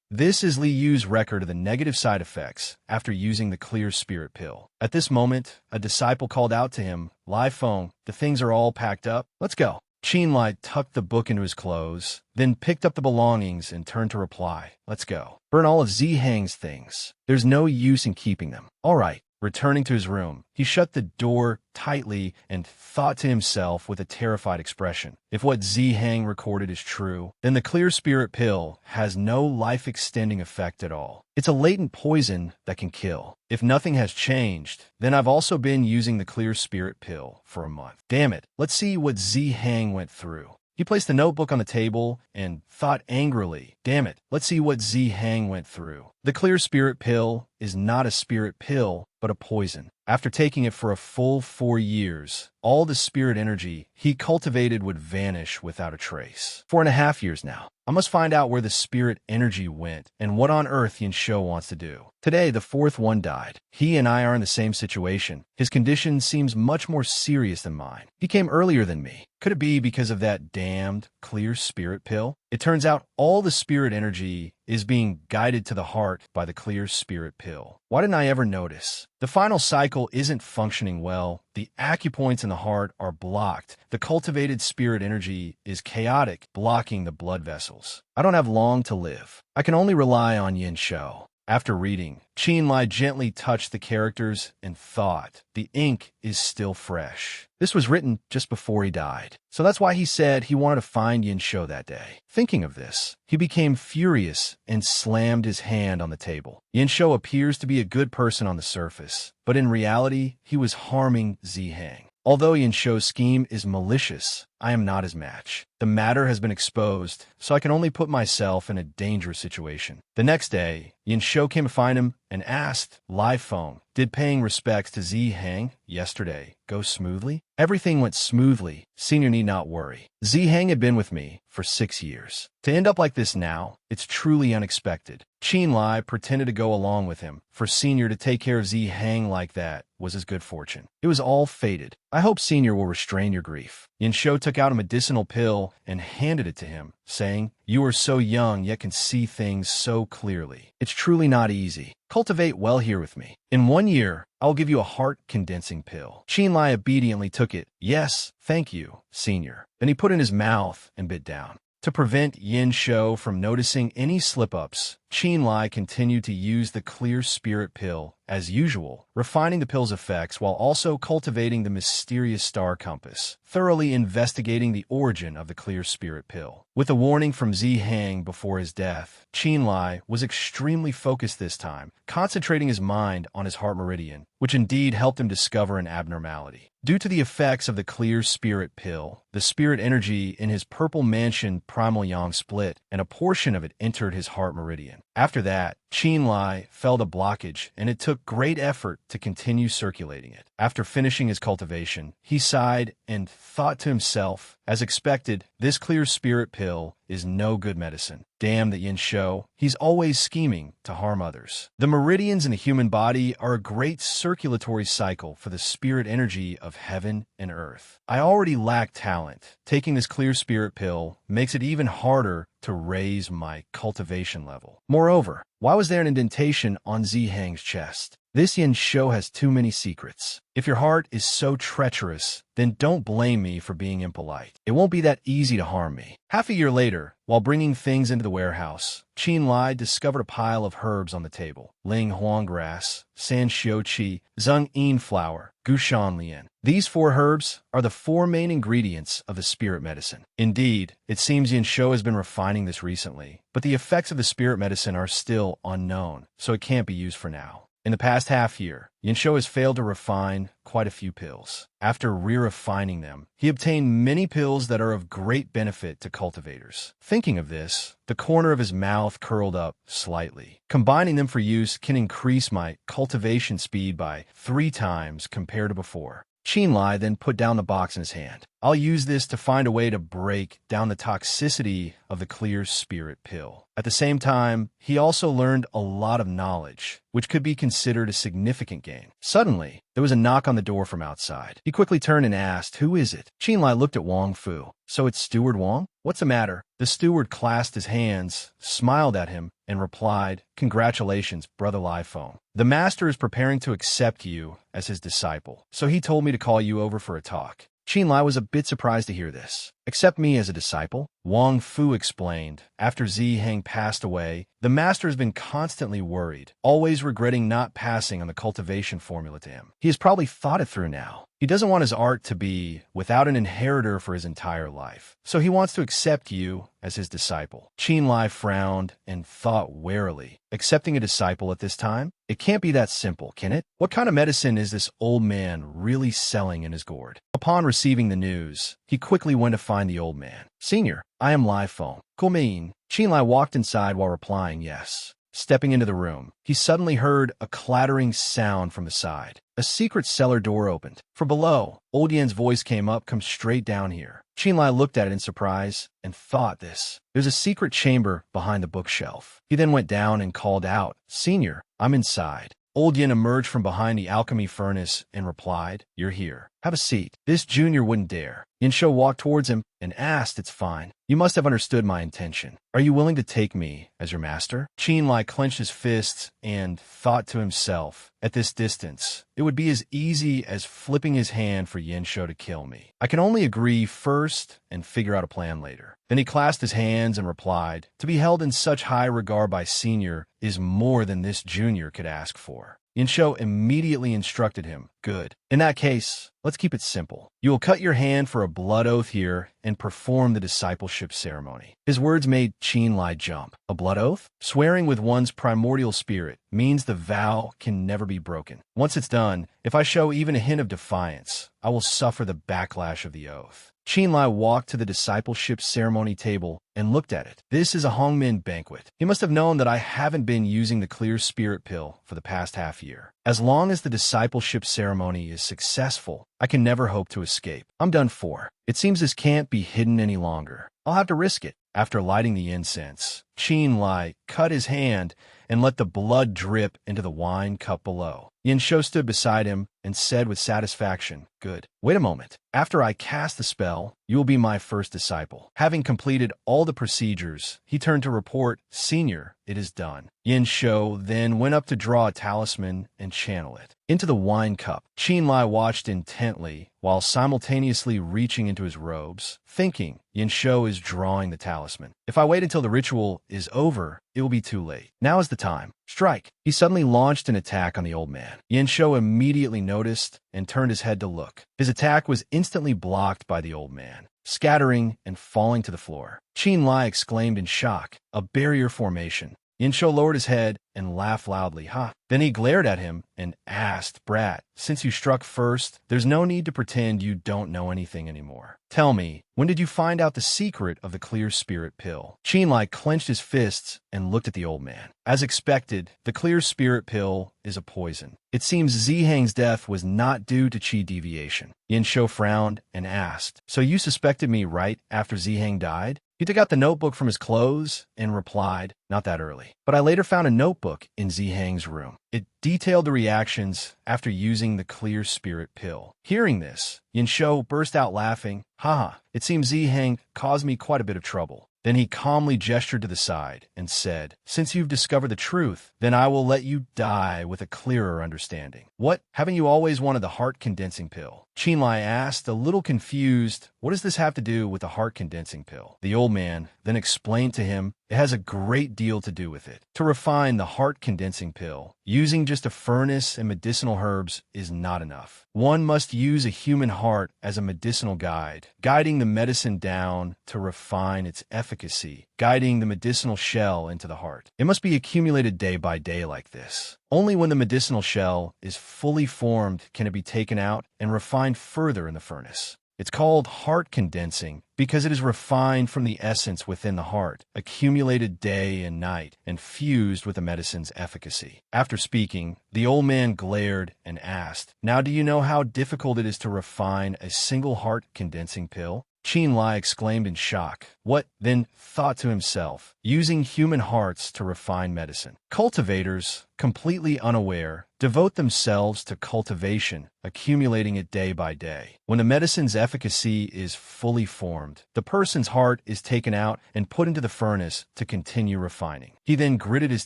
this is Li Yu's record of the negative side effects after using the clear spirit pill. At this moment, a disciple called out to him, "Live phone, the things are all packed up. Let's go." Qinlai tucked the book into his clothes, then picked up the belongings and turned to reply, "Let's go. Burn all of Zi Hang's things. There's no use in keeping them." "All right." Returning to his room, he shut the door tightly and thought to himself with a terrified expression, if what Zi Hang recorded is true, then the clear spirit pill has no life-extending effect at all. It's a latent poison that can kill. If nothing has changed, then I've also been using the clear spirit pill for a month. Damn it, let's see what Zi Hang went through. He placed the notebook on the table and thought angrily, "Damn it, let's see what Zi Hang went through." The clear spirit pill is not a spirit pill, but a poison. After taking it for a full 4 years, all the spirit energy he cultivated would vanish without a trace. 4.5 years now. I must find out where the spirit energy went and what on earth Yinsho wants to do. Today, the 4th one died. He and I are in the same situation. His condition seems much more serious than mine. He came earlier than me. Could it be because of that damned clear spirit pill? It turns out all the spirit energy is being guided to the heart by the clear spirit pill. Why didn't I ever notice? The final cycle isn't functioning well. The acupoints in the heart are blocked. The cultivated spirit energy is chaotic, blocking the blood vessels. I don't have long to live. I can only rely on Yinsho. After reading, Qinlai gently touched the characters and thought, the ink is still fresh. This was written just before he died, so that's why he said he wanted to find Yinsho that day. Thinking of this, he became furious and slammed his hand on the table. Yinsho appears to be a good person on the surface, but in reality, he was harming Zi Hang. Although Yinsho's scheme is malicious, I am not his match. The matter has been exposed, so I can only put myself in a dangerous situation. The next day, Yinsho came to find him and asked, "Live phone, did paying respects to Zi Hang yesterday go smoothly?" Everything went smoothly. Senior need not worry. Zi Hang had been with me for 6 years. To end up like this now, it's truly unexpected. Qinlai pretended to go along with him. For Senior to take care of Zi Hang like that was his good fortune. It was all fated. I hope Senior will restrain your grief. Yinsho took took out a medicinal pill and handed it to him, saying, "You are so young yet can see things so clearly. It's truly not easy. Cultivate well here with me. In 1 year, I'll give you a heart-condensing pill." Qinlai obediently took it. "Yes, thank you, senior." Then he put it in his mouth and bit down. To prevent Yin Shou from noticing any slip-ups, Qinlai continued to use the clear spirit pill as usual, refining the pill's effects while also cultivating the mysterious star compass, thoroughly investigating the origin of the clear spirit pill. With a warning from Zihang before his death, Qinlai was extremely focused this time, concentrating his mind on his heart meridian, which indeed helped him discover an abnormality. Due to the effects of the clear spirit pill, the spirit energy in his purple mansion primal yang split, and a portion of it entered his heart meridian. After that, Qinlai felt a blockage, and it took great effort to continue circulating it. After finishing his cultivation, he sighed and thought to himself, as expected, this clear spirit pill is no good medicine. Damn the Yin Shou, he's always scheming to harm others. The meridians in the human body are a great circulatory cycle for the spirit energy of heaven and earth. I already lack talent. Taking this clear spirit pill makes it even harder to raise my cultivation level. Moreover, why was there an indentation on Zihang's chest? This Yin Shou has too many secrets. If your heart is so treacherous, then don't blame me for being impolite. It won't be that easy to harm me. Half a year later, while bringing things into the warehouse, Qinlai discovered a pile of herbs on the table. Ling Huang grass, San Xiu Qi, Zheng Yin flower, Gushan Lian. These 4 herbs are the 4 main ingredients of the spirit medicine. Indeed, it seems Yin Shou has been refining this recently, but the effects of the spirit medicine are still unknown, so it can't be used for now. In the past half year, Yin Shou has failed to refine quite a few pills. After re-refining them, he obtained many pills that are of great benefit to cultivators. Thinking of this, the corner of his mouth curled up slightly. Combining them for use can increase my cultivation speed by 3 times compared to before. Qinlai then put down the box in his hand. I'll use this to find a way to break down the toxicity of the clear spirit pill. At the same time, he also learned a lot of knowledge, which could be considered a significant gain. Suddenly, there was a knock on the door from outside. He quickly turned and asked, "Who is it?" Qinlai looked at Wang Fu. "So it's Steward Wang? What's the matter?" The steward clasped his hands, smiled at him, and replied, "Congratulations, Brother Lai Feng. The master is preparing to accept you as his disciple, so he told me to call you over for a talk." Qinlai was a bit surprised to hear this. "Accept me as a disciple?" Wang Fu explained. After Zihang passed away, the master has been constantly worried, always regretting not passing on the cultivation formula to him. He has probably thought it through now. He doesn't want his art to be without an inheritor for his entire life, so he wants to accept you as his disciple. Qinlai frowned and thought warily. Accepting a disciple at this time? It can't be that simple, can it? What kind of medicine is this old man really selling in his gourd? Upon receiving the news, he quickly went to find the old man. "Senior, I am Lai Feng. Kumein." Qinlai walked inside while replying yes. Stepping into the room, he suddenly heard a clattering sound from the side. A secret cellar door opened. From below, Old Yan's voice came up, "Come straight down here." Qinlai looked at it in surprise and thought this. There's a secret chamber behind the bookshelf. He then went down and called out, "Senior, I'm inside." Old Yin emerged from behind the alchemy furnace and replied, "You're here. Have a seat." This junior wouldn't dare. Yin Shou walked towards him and asked, "It's fine. You must have understood my intention. Are you willing to take me as your master?" Qinlai clenched his fists and thought to himself, at this distance, it would be as easy as flipping his hand for Yin Shou to kill me. I can only agree first and figure out a plan later. Then he clasped his hands and replied, "To be held in such high regard by senior is more than this junior could ask for." Yin Shou immediately instructed him, "Good. In that case, let's keep it simple. You will cut your hand for a blood oath here and perform the discipleship ceremony." His words made Qinlai jump. A blood oath? Swearing with one's primordial spirit means the vow can never be broken. Once it's done, if I show even a hint of defiance, I will suffer the backlash of the oath. Qinlai walked to the discipleship ceremony table and looked at it. This is a Hongmin banquet. He must have known that I haven't been using the clear spirit pill for the past half year. As long as the discipleship ceremony is successful, I can never hope to escape. I'm done for. It seems this can't be hidden any longer. I'll have to risk it. After lighting the incense, Qin Lai cut his hand and let the blood drip into the wine cup below. Yin Shou stood beside him and said with satisfaction, "Good. Wait a moment. After I cast the spell, you will be my first disciple." Having completed all the procedures, he turned to report, "Senior, it is done." Yin Shou then went up to draw a talisman and channel it into the wine cup. Qin Lai watched intently while simultaneously reaching into his robes, thinking, Yin Shou is drawing the talisman. If I wait until the ritual is over, it will be too late. Now is the time. Strike. He suddenly launched an attack on the old man. Yin Shou immediately noticed and turned his head to look. His attack was instantly blocked by the old man, scattering and falling to the floor. Qin Lai exclaimed in shock, "A barrier formation." Yin Shou lowered his head and laughed loudly. "Ha!" Then he glared at him and asked, "Brat, since you struck first, there's no need to pretend you don't know anything anymore. Tell me, when did you find out the secret of the clear spirit pill?" Qin Lai clenched his fists and looked at the old man. As expected, the clear spirit pill is a poison. It seems Zihang's death was not due to qi deviation. Yin Shou frowned and asked, "So you suspected me right after Zihang died?" He took out the notebook from his clothes and replied, "Not that early. But I later found a notebook in Zihang's room. It detailed the reactions after using the clear spirit pill." Hearing this, Yin Shou burst out laughing. "Haha, it seems Zihang caused me quite a bit of trouble." Then he calmly gestured to the side and said, "Since you've discovered the truth, then I will let you die with a clearer understanding." "What? Haven't you always wanted the heart-condensing pill?" Qin Lai asked, a little confused. "What does this have to do with the heart-condensing pill?" The old man then explained to him, "It has a great deal to do with it. To refine the heart-condensing pill, using just a furnace and medicinal herbs is not enough. One must use a human heart as a medicinal guide, guiding the medicine down to refine its efficacy, guiding the medicinal shell into the heart. It must be accumulated day by day like this. Only when the medicinal shell is fully formed can it be taken out and refined further in the furnace. It's called heart condensing because it is refined from the essence within the heart, accumulated day and night, and fused with the medicine's efficacy." After speaking, the old man glared and asked, "Now do you know how difficult it is to refine a single heart-condensing pill?" Qin Lai exclaimed in shock. "What?" Then thought to himself, "Using human hearts to refine medicine. Cultivators, completely unaware, devote themselves to cultivation, accumulating it day by day. When the medicine's efficacy is fully formed, the person's heart is taken out and put into the furnace to continue refining." He then gritted his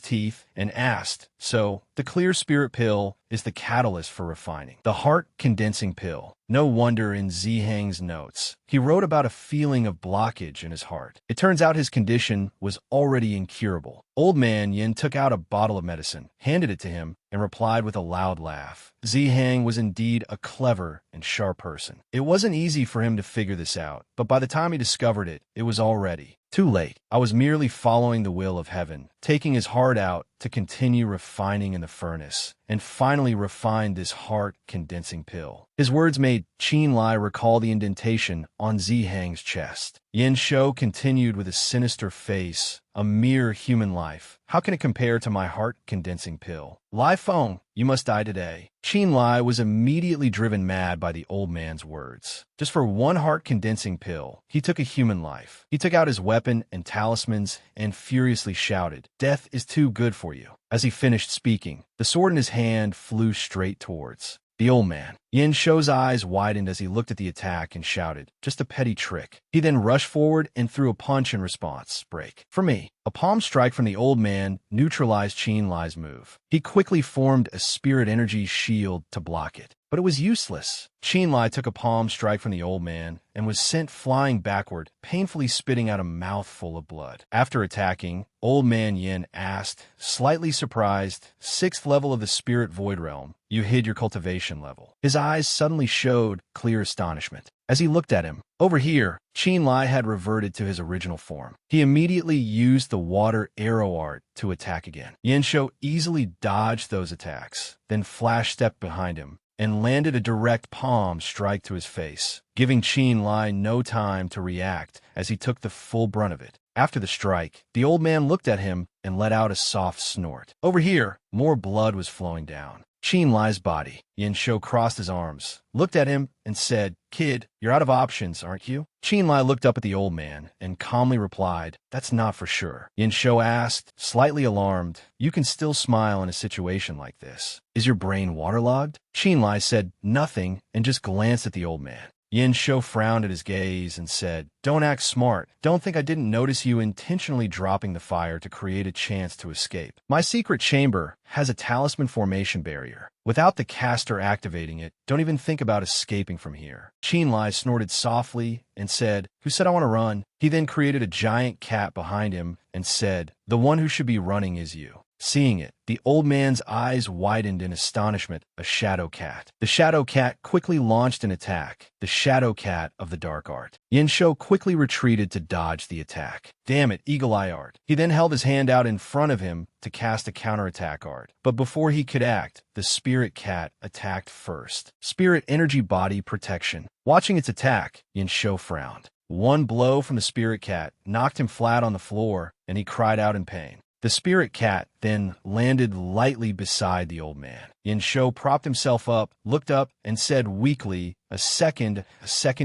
teeth and asked, "So, the clear spirit pill is the catalyst for refining. The heart-condensing pill. No wonder in Zihang's notes, he wrote about a feeling of blockage in his heart. It turns out his condition was already incurable." Old man Yin took out a bottle of medicine, handed it to him, and replied with a loud laugh. Zihang was indeed a clever and sharp person. It wasn't easy for him to figure this out, but by the time he discovered it, it was already too late. I was merely following the will of heaven, taking his heart out to continue refining in the furnace, and finally refined this heart-condensing pill. His words made Qin Lai recall the indentation on Zihang's chest. Yin Shou continued with a sinister face, "A mere human life. How can it compare to my heart-condensing pill? Lai Feng, you must die today." Qin Lai was immediately driven mad by the old man's words. Just for one heart-condensing pill, he took a human life. He took out his weapon and talismans and furiously shouted, "Death is too good for you." As he finished speaking, the sword in his hand flew straight towards the old man. Yin Shou's eyes widened as he looked at the attack and shouted, "Just a petty trick." He then rushed forward and threw a punch in response. "Break." For me. A palm strike from the old man neutralized Qin Lai's move. He quickly formed a spirit energy shield to block it, but it was useless. Qin Lai took a palm strike from the old man and was sent flying backward, painfully spitting out a mouthful of blood. After attacking, old man Yin asked, slightly surprised, "Sixth level of the spirit void realm. You hid your cultivation level." His eyes suddenly showed clear astonishment. As he looked at him, over here, Qin Lai had reverted to his original form. He immediately used the water arrow art to attack again. Yin Shou easily dodged those attacks, then flash-stepped behind him and landed a direct palm strike to his face, giving Qin Lai no time to react as he took the full brunt of it. After the strike, the old man looked at him and let out a soft snort. Over here, more blood was flowing down. Qin Lai's body. Yin Shou crossed his arms, looked at him, and said, "Kid, you're out of options, aren't you?" Qin Lai looked up at the old man and calmly replied, "That's not for sure." Yin Shou asked, slightly alarmed, "You can still smile in a situation like this. Is your brain waterlogged?" Qin Lai said nothing and just glanced at the old man. Yin Shou frowned at his gaze and said, "Don't act smart. Don't think I didn't notice you intentionally dropping the fire to create a chance to escape. My secret chamber has a talisman formation barrier. Without the caster activating it, don't even think about escaping from here." Qin Lai snorted softly and said, "Who said I want to run?" He then created a giant cat behind him and said, "The one who should be running is you." Seeing it, the old man's eyes widened in astonishment. A shadow cat. The shadow cat quickly launched an attack, the shadow cat of the dark art. Yin Shou quickly retreated to dodge the attack. "Damn it, eagle eye art." He then held his hand out in front of him to cast a counterattack art. But before he could act, the spirit cat attacked first. Spirit energy body protection. Watching its attack, Yin Shou frowned. One blow from the spirit cat knocked him flat on the floor, and he cried out in pain. The spirit cat then landed lightly beside the old man. Yin Shou propped himself up, looked up, and said weakly, a second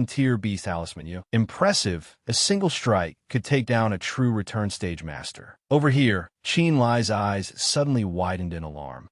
tier beast talisman, you. Impressive. A single strike could take down a true return stage master. Over here, Qin Lai's eyes suddenly widened in alarm.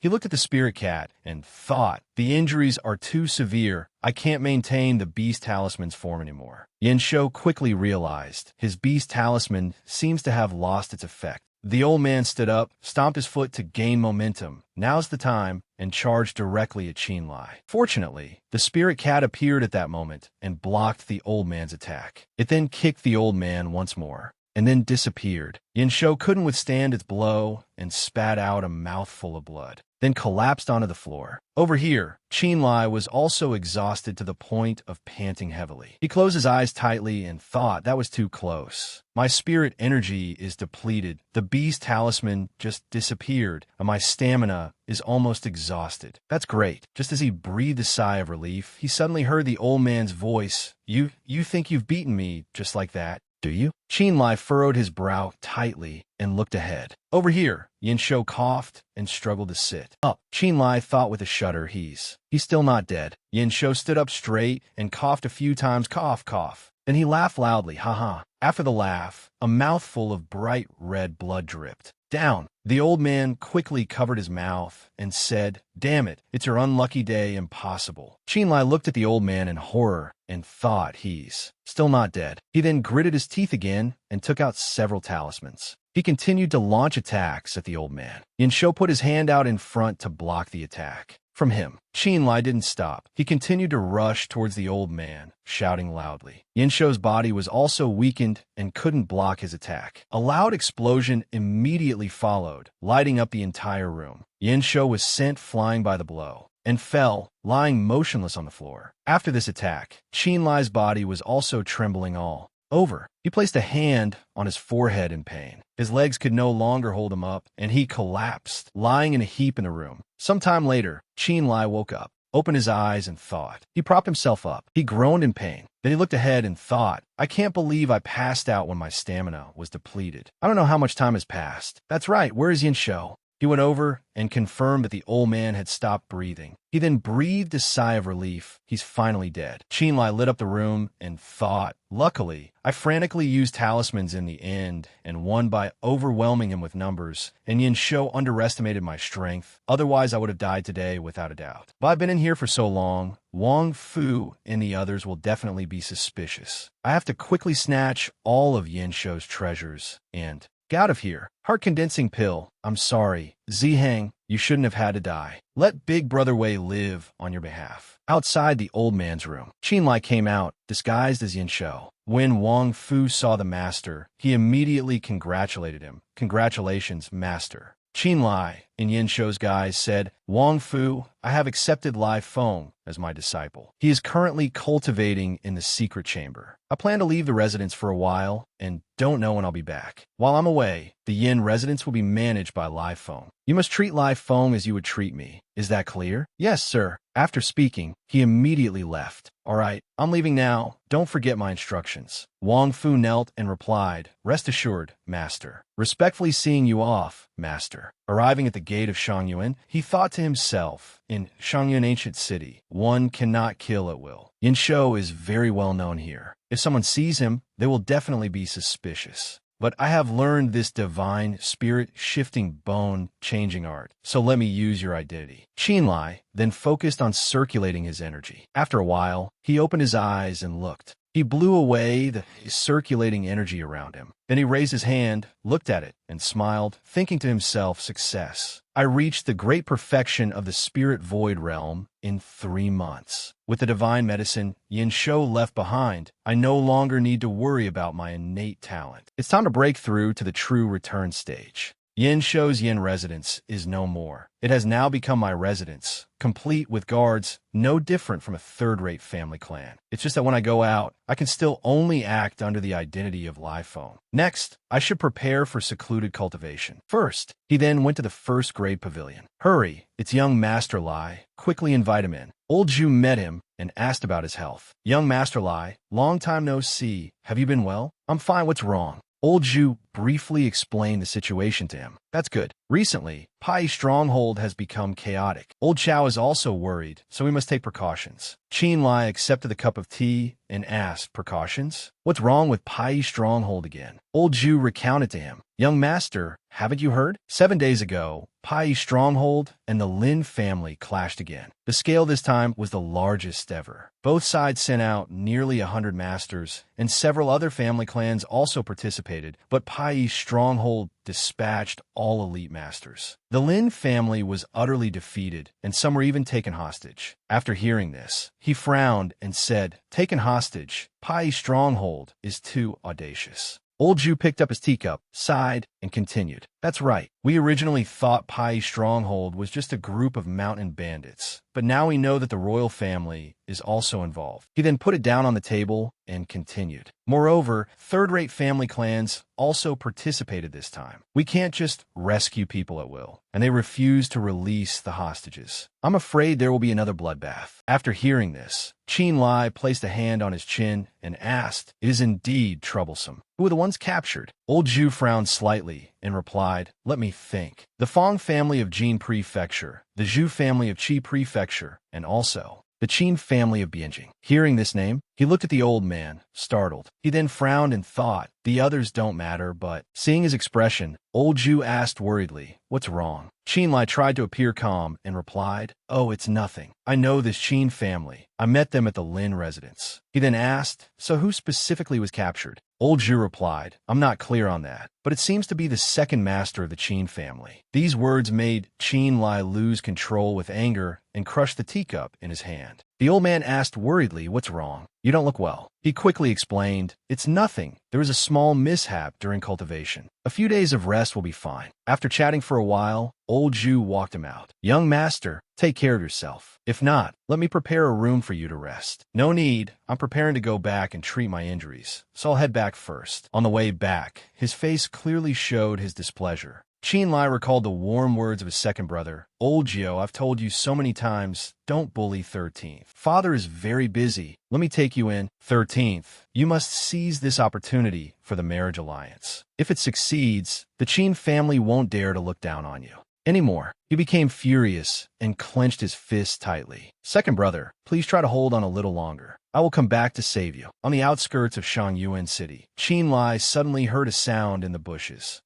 He looked at the spirit cat and thought, the injuries are too severe. I can't maintain the beast talisman's form anymore. Yin Shou quickly realized his beast talisman seems to have lost its effect. The old man stood up, stomped his foot to gain momentum. Now's the time, and charged directly at Qin Lai. Fortunately, the spirit cat appeared at that moment and blocked the old man's attack. It then kicked the old man once more, and then disappeared. Yin Shou couldn't withstand its blow and spat out a mouthful of blood, then collapsed onto the floor. Over here, Qin Lai was also exhausted to the point of panting heavily. He closed his eyes tightly and thought, that was too close. My spirit energy is depleted. The beast talisman just disappeared, and my stamina is almost exhausted. That's great. Just as he breathed a sigh of relief, he suddenly heard the old man's voice. You think you've beaten me just like that, do you?" Qin Lai furrowed his brow tightly and looked ahead. Over here, Yin Shou coughed and struggled to sit up. Qin Lai thought with a shudder, he's still not dead. Yin Shou stood up straight and coughed a few times, cough, cough. Then he laughed loudly, ha. After the laugh, a mouthful of bright red blood dripped down. The old man quickly covered his mouth and said, "Damn it, it's your unlucky day, impossible." Qin Lai looked at the old man in horror and thought, he's still not dead. He then gritted his teeth again and took out several talismans. He continued to launch attacks at the old man. Yin Shou put his hand out in front to block the attack from him. Qin Lai didn't stop. He continued to rush towards the old man, shouting loudly. Yin Shou's body was also weakened and couldn't block his attack. A loud explosion immediately followed, lighting up the entire room. Yin Shou was sent flying by the blow and fell, lying motionless on the floor. After this attack, Qin Lai's body was also trembling all over. He placed a hand on his forehead in pain. His legs could no longer hold him up, and he collapsed, lying in a heap in the room. Sometime later, Qin Lai woke up, opened his eyes, and thought. He propped himself up. He groaned in pain. Then he looked ahead and thought, I can't believe I passed out when my stamina was depleted. I don't know how much time has passed. That's right, where is Yin Shou? He went over and confirmed that the old man had stopped breathing. He then breathed a sigh of relief. He's finally dead. Qin Lai lit up the room and thought, luckily, I frantically used talismans in the end and won by overwhelming him with numbers, and Yin Shou underestimated my strength. Otherwise, I would have died today without a doubt. But I've been in here for so long, Wang Fu and the others will definitely be suspicious. I have to quickly snatch all of Yin Shou's treasures and get out of here. Heart condensing pill. I'm sorry. Ziheng, you shouldn't have had to die. Let Big Brother Wei live on your behalf. Outside the old man's room, Qin Lai came out, disguised as Yin Shou. When Wang Fu saw the master, he immediately congratulated him. Congratulations, master. Qin Lai, in Yin Shou's guise, said, Wang Fu, I have accepted Lai Feng as my disciple. He is currently cultivating in the secret chamber. I plan to leave the residence for a while and don't know when I'll be back. While I'm away, the Yin residence will be managed by Lai Feng. You must treat Lai Feng as you would treat me. Is that clear? Yes, sir. After speaking, he immediately left. All right, I'm leaving now. Don't forget my instructions. Wang Fu knelt and replied, Rest assured, master. Respectfully seeing you off, master. Arriving at the gate of Shangyuan, he thought to himself, in Shangyuan ancient city, one cannot kill at will. Yin Shou is very well known here. If someone sees him, they will definitely be suspicious. But I have learned this divine, spirit-shifting, bone-changing art, so let me use your identity. Qinlai then focused on circulating his energy. After a while, he opened his eyes and looked. He blew away the circulating energy around him. Then he raised his hand, looked at it, and smiled, thinking to himself, success. I reached the great perfection of the spirit void realm in 3 months. With the divine medicine Yin Shou left behind, I no longer need to worry about my innate talent. It's time to break through to the true return stage. Yin Shou's Yin residence is no more. It has now become my residence, complete with guards, no different from a third-rate family clan. It's just that when I go out, I can still only act under the identity of Lai Feng. Next, I should prepare for secluded cultivation. First, he then went to the first-grade pavilion. Hurry, it's young Master Lai. Quickly invite him in. Old Zhu met him and asked about his health. Young Master Lai, long time no see. Have you been well? I'm fine, what's wrong? Old Zhu briefly explained the situation to him. That's good. Recently, Pai's stronghold has become chaotic. Old Chow is also worried, so we must take precautions. Qinlai accepted the cup of tea and asked, precautions? What's wrong with Pai's stronghold again? Old Zhu recounted to him. Young master, haven't you heard? 7 days ago, Pai's stronghold and the Lin family clashed again. The scale this time was the largest ever. Both sides sent out nearly 100 masters, and several other family clans also participated, but Pai's stronghold dispatched all elite masters. The Lin family was utterly defeated, and some were even taken hostage. After hearing this, he frowned and said, taken hostage, Pai's stronghold is too audacious. Old Zhu picked up his teacup, sighed, and continued. That's right. We originally thought Pai's stronghold was just a group of mountain bandits, but now we know that the royal family is also involved. He then put it down on the table and continued. Moreover, third-rate family clans also participated this time. We can't just rescue people at will, and they refuse to release the hostages. I'm afraid there will be another bloodbath. After hearing this, Qinlai placed a hand on his chin and asked, it is indeed troublesome. Who are the ones captured? Old Zhu frowned slightly and replied, let me think. The Fong family of Jin Prefecture, the Zhu family of Qi Prefecture, and also the Qin family of Bianjing. Hearing this name, he looked at the old man, startled. He then frowned and thought, the others don't matter, but seeing his expression, old Zhu asked worriedly, what's wrong? Qinlai tried to appear calm and replied, oh, it's nothing. I know this Qin family. I met them at the Lin residence. He then asked, so who specifically was captured? Old Zhu replied, I'm not clear on that, but it seems to be the second master of the Qin family. These words made Qinlai lose control with anger and crushed the teacup in his hand. The old man asked worriedly, what's wrong? You don't look well. He quickly explained, it's nothing. There was a small mishap during cultivation. A few days of rest will be fine. After chatting for a while, old Zhu walked him out. Young master, take care of yourself. If not, let me prepare a room for you to rest. No need. I'm preparing to go back and treat my injuries, so I'll head back first. On the way back, his face clearly showed his displeasure. Qinlai recalled the warm words of his second brother. Old Gio, I've told you so many times, don't bully 13th. Father is very busy. Let me take you in. 13th, you must seize this opportunity for the marriage alliance. If it succeeds, the Qin family won't dare to look down on you anymore. He became furious and clenched his fists tightly. Second brother, please try to hold on a little longer. I will come back to save you. On the outskirts of Shangyuan City, Qinlai suddenly heard a sound in the bushes.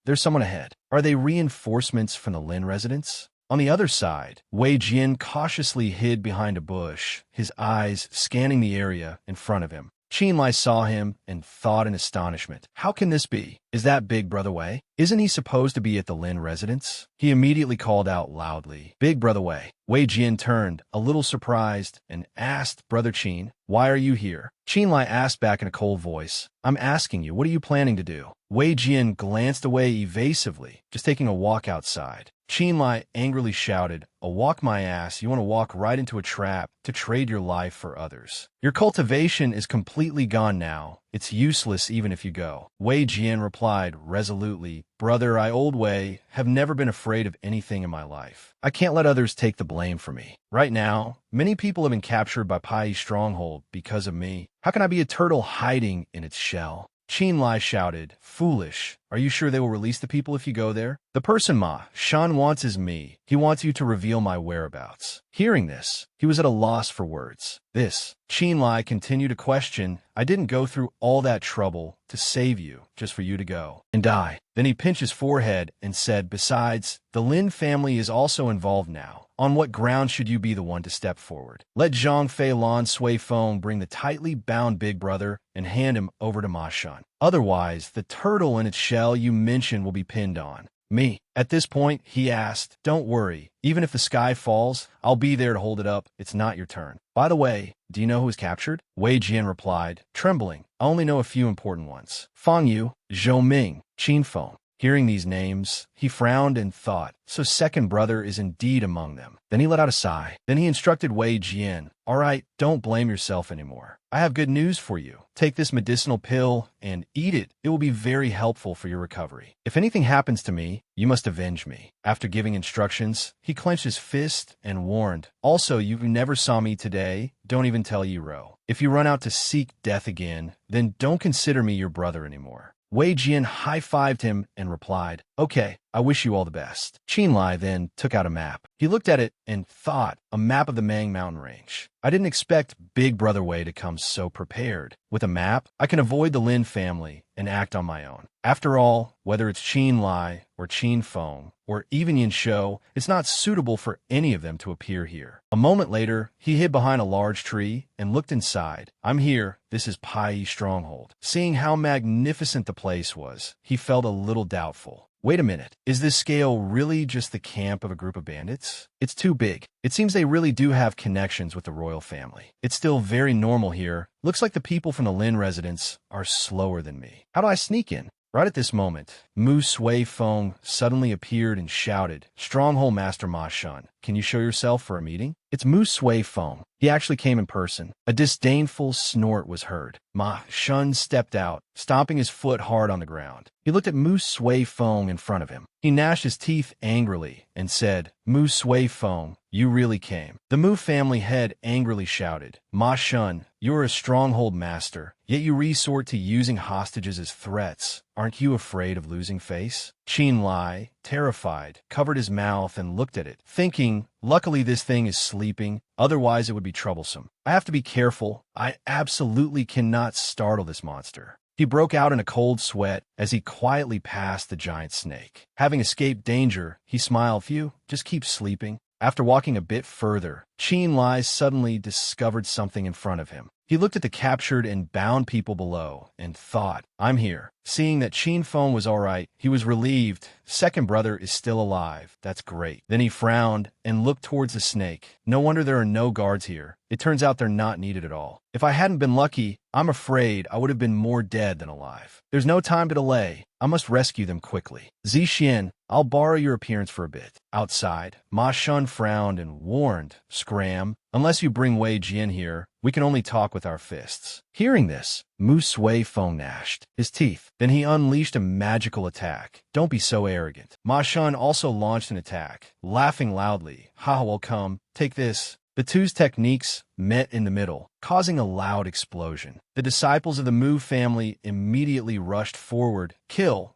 There's someone ahead. Are they reinforcements from the Lin residence? On the other side, Wei Jian cautiously hid behind a bush, his eyes scanning the area in front of him. Qinlai saw him and thought in astonishment, how can this be? Is that Big Brother Wei? Isn't he supposed to be at the Lin residence? He immediately called out loudly, Big Brother Wei. Wei Jian turned, a little surprised, and asked, Brother Qin, why are you here? Qinlai asked back in a cold voice, I'm asking you, what are you planning to do? Wei Jian glanced away evasively, just taking a walk outside. Qinlai angrily shouted, a walk my ass, you want to walk right into a trap to trade your life for others. Your cultivation is completely gone now. It's useless even if you go. Wei Jian replied resolutely, Brother, I old Wei, have never been afraid of anything in my life. I can't let others take the blame for me. Right now, many people have been captured by Pai's stronghold because of me. How can I be a turtle hiding in its shell? Qin Lai shouted, "Foolish! Are you sure they will release the people if you go there? The person Ma Shan wants is me. He wants you to reveal my whereabouts." Hearing this, he was at a loss for words. Qin Lai continued to question, "I didn't go through all that trouble to save you just for you to go and die." Then he pinched his forehead and said, "Besides, the Lin family is also involved now. On what ground should you be the one to step forward? Let Zhang Fei Lan Sui Feng bring the tightly bound big brother and hand him over to Ma Shan. Otherwise, the turtle in its shell you mentioned will be pinned on me." At this point, he asked, "Don't worry. Even if the sky falls, I'll be there to hold it up. It's not your turn. By the way, do you know who was captured?" Wei Jian replied, trembling, "I only know a few important ones. Fang Yu, Zhou Ming, Qin Feng." Hearing these names, he frowned and thought, so second brother is indeed among them. Then he let out a sigh. Then he instructed Wei Jian, "All right, don't blame yourself anymore. I have good news for you. Take this medicinal pill and eat it. It will be very helpful for your recovery. If anything happens to me, you must avenge me." After giving instructions, he clenched his fist and warned, "Also, you never saw me today. Don't even tell Yiro. If you run out to seek death again, then don't consider me your brother anymore." Wei Jian high-fived him and replied, "Okay, I wish you all the best." Qin Lai then took out a map. He looked at it and thought, a map of the Mang mountain range. I didn't expect Big Brother Wei to come so prepared. With a map, I can avoid the Lin family and act on my own. After all, whether it's Qin Lai or Qin Feng or even Yin Shou, it's not suitable for any of them to appear here. A moment later, he hid behind a large tree and looked inside. "I'm here. This is Pai Stronghold." Seeing how magnificent the place was, he felt a little doubtful. Wait a minute, is this scale really just the camp of a group of bandits? It's too big. It seems they really do have connections with the royal family. It's still very normal here. Looks like the people from the Lin residence are slower than me. How do I sneak in? Right at this moment, Mu Sui Feng suddenly appeared and shouted, "Stronghold Master Ma Shun, can you show yourself for a meeting?" It's Mu Sui Feng. He actually came in person. A disdainful snort was heard. Ma Shun stepped out, stomping his foot hard on the ground. He looked at Mu Sui Feng in front of him. He gnashed his teeth angrily and said, "Mu Sui Feng, you really came." The Mu family head angrily shouted, "Ma Shun, you are a stronghold master, yet you resort to using hostages as threats. Aren't you afraid of losing face?" Qin Lai, terrified, covered his mouth and looked at it, thinking, luckily this thing is sleeping, otherwise it would be troublesome. I have to be careful. I absolutely cannot startle this monster. He broke out in a cold sweat as he quietly passed the giant snake. Having escaped danger, he smiled, "Phew, just keep sleeping." After walking a bit further, Qin Lai suddenly discovered something in front of him. He looked at the captured and bound people below and thought, "I'm here." Seeing that Qin Feng was all right, he was relieved. Second brother is still alive. That's great. Then he frowned and looked towards the snake. No wonder there are no guards here. It turns out they're not needed at all. If I hadn't been lucky, I'm afraid I would have been more dead than alive. There's no time to delay. I must rescue them quickly. Zixian, I'll borrow your appearance for a bit. Outside, Ma Shun frowned and warned, "Scram, unless you bring Wei Jian here, we can only talk with our fists." Hearing this, Mu Sui Feng gnashed his teeth. Then he unleashed a magical attack. "Don't be so arrogant." Ma Shun also launched an attack, laughing loudly. "Ha, well come, take this." The two's techniques met in the middle, causing a loud explosion. The disciples of the Mu family immediately rushed forward,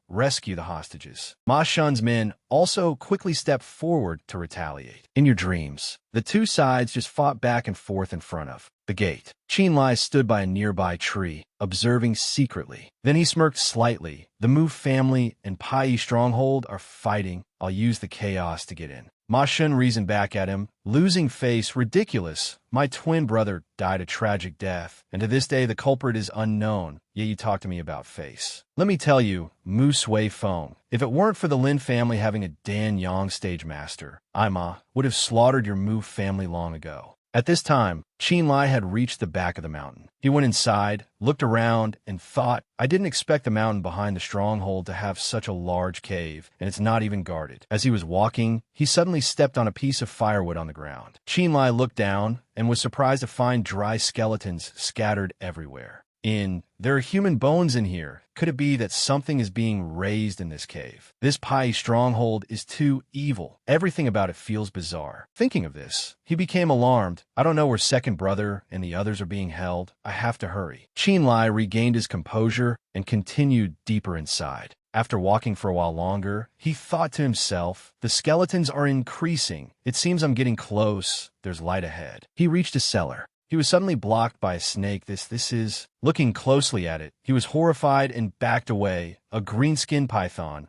rescue the hostages. Ma Shun's men also quickly stepped forward to retaliate. In your dreams, the two sides just fought back and forth in front of the gate. Qin Lai stood by a nearby tree, observing secretly. Then he smirked slightly. "The Mu family and Pai Stronghold are fighting. I'll use the chaos to get in." Ma Shun reasoned back at him, "Losing face, ridiculous. My twin brother died a tragic death, and to this day the culprit is unknown, yet you talk to me about face. Let me tell you, Mu Sui Feng, if it weren't for the Lin family having a Dan Yang stage master, I would have slaughtered your Mu family long ago." At this time, Qin Lai had reached the back of the mountain. He went inside, looked around, and thought, I didn't expect the mountain behind the stronghold to have such a large cave, and it's not even guarded. As he was walking, he suddenly stepped on a piece of firewood on the ground. Qin Lai looked down and was surprised to find dry skeletons scattered everywhere. There are human bones in here. Could it be that something is being raised in this cave? This Pai stronghold is too evil. Everything about it feels bizarre. Thinking of this, he became alarmed. I don't know where second brother and the others are being held. I have to hurry. Qinlai regained his composure and continued deeper inside. After walking for a while longer, he thought to himself, the skeletons are increasing. It seems I'm getting close. There's light ahead. He reached a cellar. He was suddenly blocked by a snake. This is... Looking closely at it, he was horrified and backed away. A green-skinned python.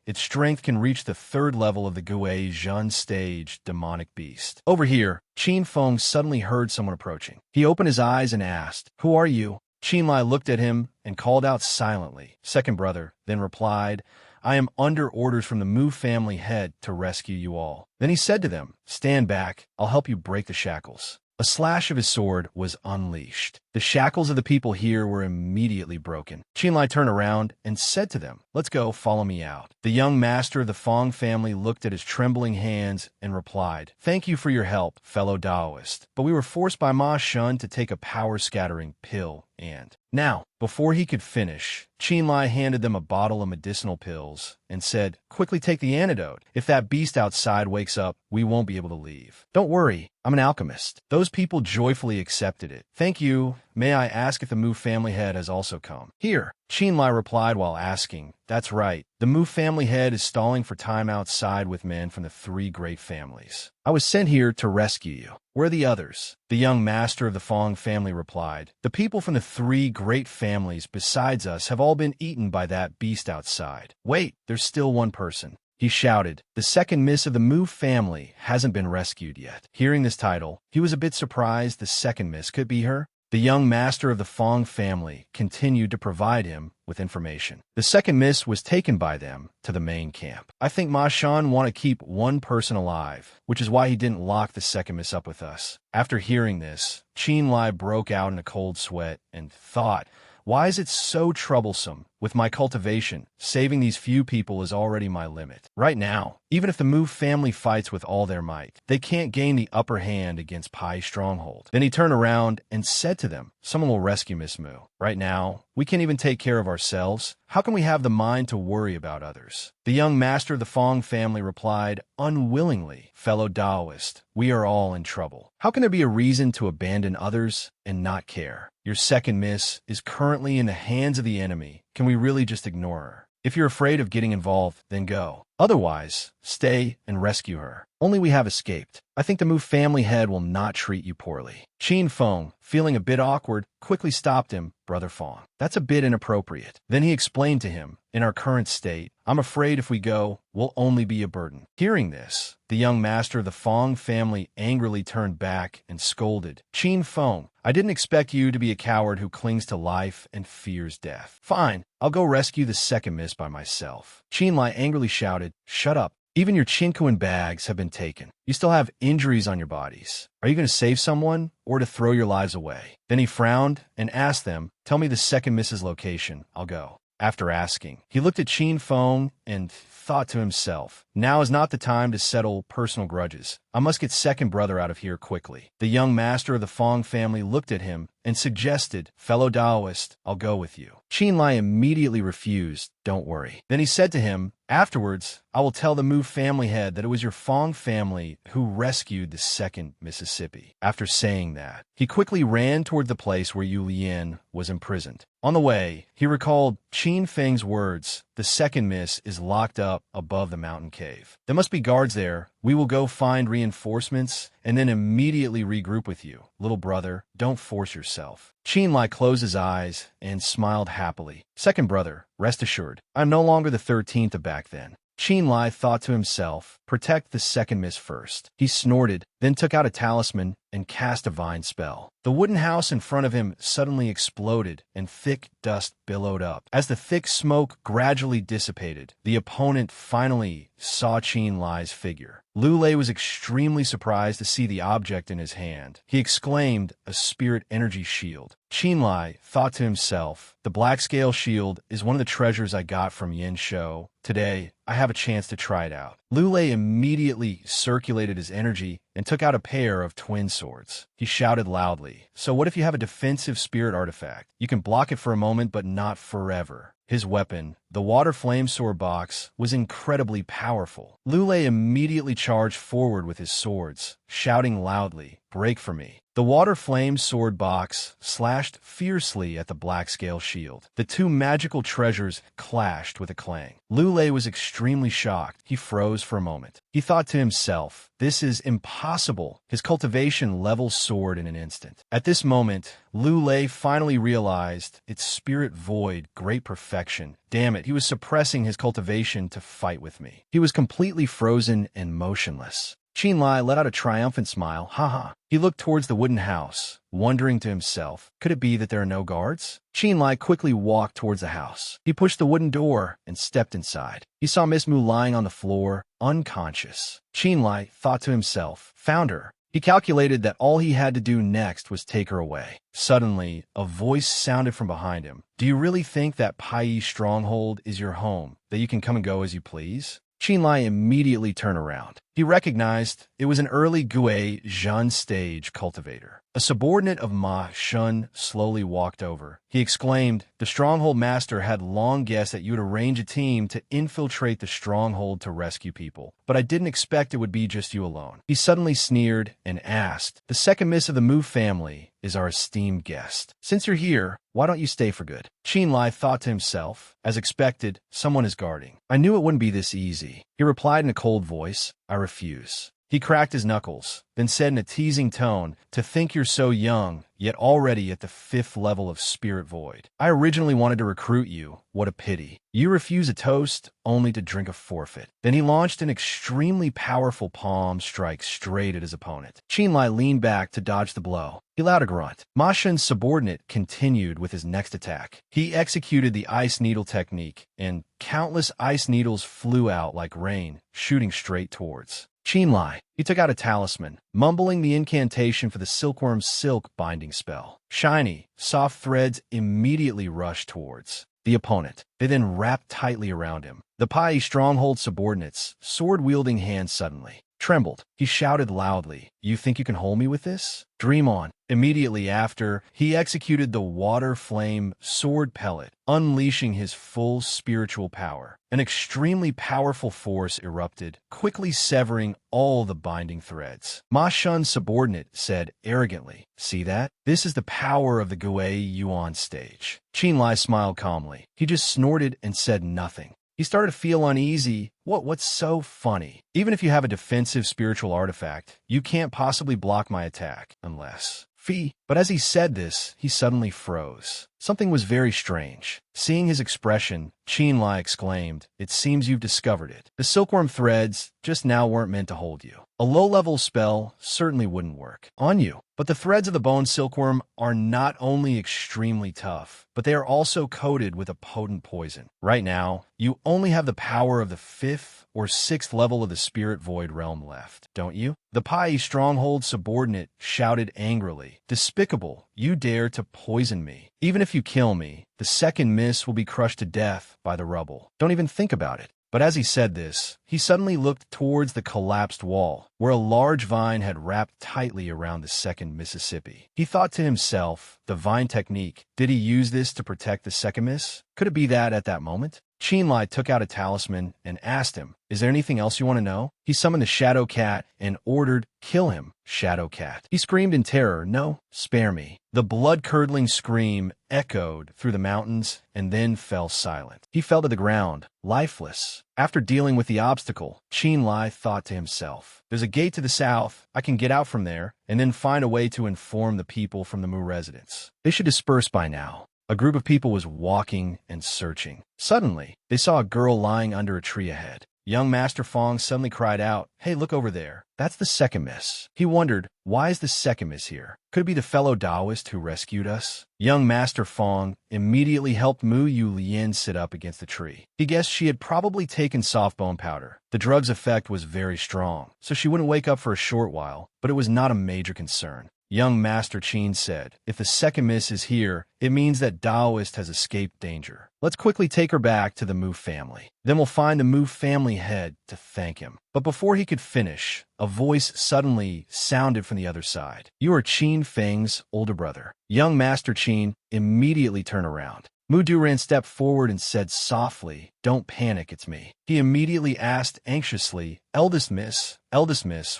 Its strength can reach the 3rd level of the Gui Zhun stage demonic beast. Over here, Qin Feng suddenly heard someone approaching. He opened his eyes and asked, "Who are you?" Qinlai looked at him and called out silently, "Second brother," then replied, "I am under orders from the Mu family head to rescue you all." Then he said to them, "Stand back. I'll help you break the shackles." A slash of his sword was unleashed. The shackles of the people here were immediately broken. Qinlai turned around and said to them, "Let's go, follow me out." The young master of the Fong family looked at his trembling hands and replied, "Thank you for your help, fellow Taoist, but we were forced by Ma Shun to take a power-scattering pill and..." Now, before he could finish, Qinlai handed them a bottle of medicinal pills and said, "Quickly take the antidote. If that beast outside wakes up, we won't be able to leave. Don't worry, I'm an alchemist." Those people joyfully accepted it. "Thank you. May I ask if the Mu family head has also come?" "Here," Qinlai replied while asking, "That's right. The Mu family head is stalling for time outside with men from the 3 great families. I was sent here to rescue you." "Where are the others?" The young master of the Fong family replied, "The people from the 3 great families besides us have all been eaten by that beast outside." "Wait, there's still one person," he shouted. "The second miss of the Mu family hasn't been rescued yet." Hearing this title, he was a bit surprised the second miss could be her. The young master of the Fong family continued to provide him with information. The second miss was taken by them to the main camp. "I think Ma Shan want to keep one person alive, which is why he didn't lock the second miss up with us." After hearing this, Qinlai broke out in a cold sweat and thought, "Why is it so troublesome? With my cultivation, saving these few people is already my limit. Right now, even if the Mu family fights with all their might, they can't gain the upper hand against Pai's stronghold." Then he turned around and said to them, "Someone will rescue Miss Mu. Right now, we can't even take care of ourselves. How can we have the mind to worry about others?" The young master of the Fong family replied, "Unwillingly, fellow Taoist, we are all in trouble. How can there be a reason to abandon others and not care? Your second miss is currently in the hands of the enemy. Can we really just ignore her? If you're afraid of getting involved, then go. Otherwise, stay and rescue her. Only we have escaped. I think the Mu family head will not treat you poorly." Qin Feng, feeling a bit awkward, quickly stopped him. "Brother Fong, that's a bit inappropriate." Then he explained to him, "In our current state, I'm afraid if we go, we'll only be a burden." Hearing this, the young master of the Fong family angrily turned back and scolded, "Qin Feng, I didn't expect you to be a coward who clings to life and fears death. Fine, I'll go rescue the second miss by myself." Qinlai angrily shouted, "Shut up. Even your Chinkuan bags have been taken. You still have injuries on your bodies. Are you going to save someone or to throw your lives away?" Then he frowned and asked them, "Tell me the second miss's location. I'll go." After asking, he looked at Qin Feng and thought to himself, "Now is not the time to settle personal grudges. I must get second brother out of here quickly." The young master of the Fong family looked at him and suggested, "Fellow Taoist, I'll go with you." Qinlai immediately refused, "Don't worry." Then he said to him, "Afterwards, I will tell the Mu family head that it was your Fong family who rescued the second Mississippi." After saying that, he quickly ran toward the place where Yu Lian was imprisoned. On the way, he recalled Qin Feng's words, "The second miss is locked up above the mountain cave. There must be guards there. We will go find reinforcements and then immediately regroup with you. Little brother, don't force yourself." Qinlai closed his eyes and smiled happily. "Second brother, rest assured, I'm no longer the 13th of back then." Qinlai thought to himself, "Protect the second miss first." He snorted, then took out a talisman and cast a vine spell. The wooden house in front of him suddenly exploded, and thick dust billowed up. As the thick smoke gradually dissipated, the opponent finally saw Qinlai's figure. Liu Lei was extremely surprised to see the object in his hand. He exclaimed, "A spirit energy shield." Qinlai thought to himself, "The black scale shield is one of the treasures I got from Yin Shou. Today, I have a chance to try it out." Lulei immediately circulated his energy and took out a pair of twin swords. He shouted loudly, "So what if you have a defensive spirit artifact? You can block it for a moment, but not forever." His weapon, the water flame sword box, was incredibly powerful. Lulei immediately charged forward with his swords, shouting loudly, "Break for me." The water flame sword box slashed fiercely at the black scale shield. The two magical treasures clashed with a clang. Lulei was extremely shocked. He froze for a moment. He thought to himself, "This is impossible." His cultivation level soared in an instant. At this moment, Lulei finally realized its spirit void, great perfection. Damn it, he was suppressing his cultivation to fight with me. He was completely frozen and motionless. Qinlai let out a triumphant smile. Haha. He looked towards the wooden house, wondering to himself, could it be that there are no guards? Qinlai quickly walked towards the house. He pushed the wooden door and stepped inside. He saw Miss Mu lying on the floor, unconscious. Qinlai thought to himself, found her. He calculated that all he had to do next was take her away. Suddenly, a voice sounded from behind him. Do you really think that Pai stronghold is your home, that you can come and go as you please? Qinlai immediately turned around. He recognized it was an early Gue Zhan stage cultivator. A subordinate of Ma Shun slowly walked over. He exclaimed, "The Stronghold Master had long guessed that you would arrange a team to infiltrate the Stronghold to rescue people, but I didn't expect it would be just you alone." He suddenly sneered and asked, "The second miss of the Mu family is our esteemed guest. Since you're here, why don't you stay for good?" Qinlai thought to himself, as expected, someone is guarding. I knew it wouldn't be this easy. He replied in a cold voice, "I refuse." He cracked his knuckles, then said in a teasing tone, "To think you're so young, yet already at the 5th level of Spirit Void. I originally wanted to recruit you. What a pity. You refuse a toast, only to drink a forfeit." Then he launched an extremely powerful palm strike straight at his opponent. Qinlai leaned back to dodge the blow. He let out a grunt. Ma Shun's subordinate continued with his next attack. He executed the ice needle technique, and countless ice needles flew out like rain, shooting straight towards Qinlai. He took out a talisman, mumbling the incantation for the silkworm's silk binding spell. Shiny, soft threads immediately rushed towards the opponent. They then wrapped tightly around him. The Pai stronghold subordinates, sword-wielding hands suddenly trembled. He shouted loudly, "You think you can hold me with this? Dream on." Immediately after, he executed the water flame sword pellet, unleashing his full spiritual power. An extremely powerful force erupted, quickly severing all the binding threads. Ma Shun's subordinate said arrogantly, "See that? This is the power of the Gue Yuan stage." Qinlai smiled calmly. He just snorted and said nothing. He started to feel uneasy. What's so funny? Even if you have a defensive spiritual artifact, you can't possibly block my attack, unless... Fee. But as he said this, he suddenly froze. Something was very strange. Seeing his expression, Qinlai exclaimed, "It seems you've discovered it. The silkworm threads just now weren't meant to hold you. A low-level spell certainly wouldn't work on you. But the threads of the bone silkworm are not only extremely tough, but they are also coated with a potent poison. Right now, you only have the power of the 5th or 6th level of the Spirit Void realm left, don't you?" The Pai stronghold subordinate shouted angrily, "Despicable, you dare to poison me. Even if you kill me, the second miss will be crushed to death by the rubble. Don't even think about it." But as he said this, he suddenly looked towards the collapsed wall, where a large vine had wrapped tightly around the second Mississippi. He thought to himself, the vine technique, did he use this to protect the second miss? Could it be that at that moment? Qinlai took out a talisman and asked him, "Is there anything else you want to know?" He summoned the Shadow Cat and ordered, "Kill him, Shadow Cat." He screamed in terror, "No, spare me." The blood-curdling scream echoed through the mountains and then fell silent. He fell to the ground, lifeless. After dealing with the obstacle, Qinlai thought to himself, "There's a gate to the south. I can get out from there and then find a way to inform the people from the Mu residence. They should disperse by now." A group of people was walking and searching. Suddenly, they saw a girl lying under a tree ahead. Young Master Fong suddenly cried out, "Hey, look over there. That's the second miss." He wondered, why is the second miss here? Could it be the fellow Taoist who rescued us? Young Master Fong immediately helped Mu Yu Lien sit up against the tree. He guessed she had probably taken soft bone powder. The drug's effect was very strong, so she wouldn't wake up for a short while, but it was not a major concern. young Master Qin said. If the second miss is here, it means that Daoist has escaped danger. Let's quickly take her back to the Mu family. Then we'll find the Mu family head to thank him. But before he could finish, a voice suddenly sounded from the other side. You are Qin Feng's older brother. Young Master Qin immediately turned around. Mu Duran stepped forward and said softly, "Don't panic, it's me." He immediately asked anxiously, Eldest Miss,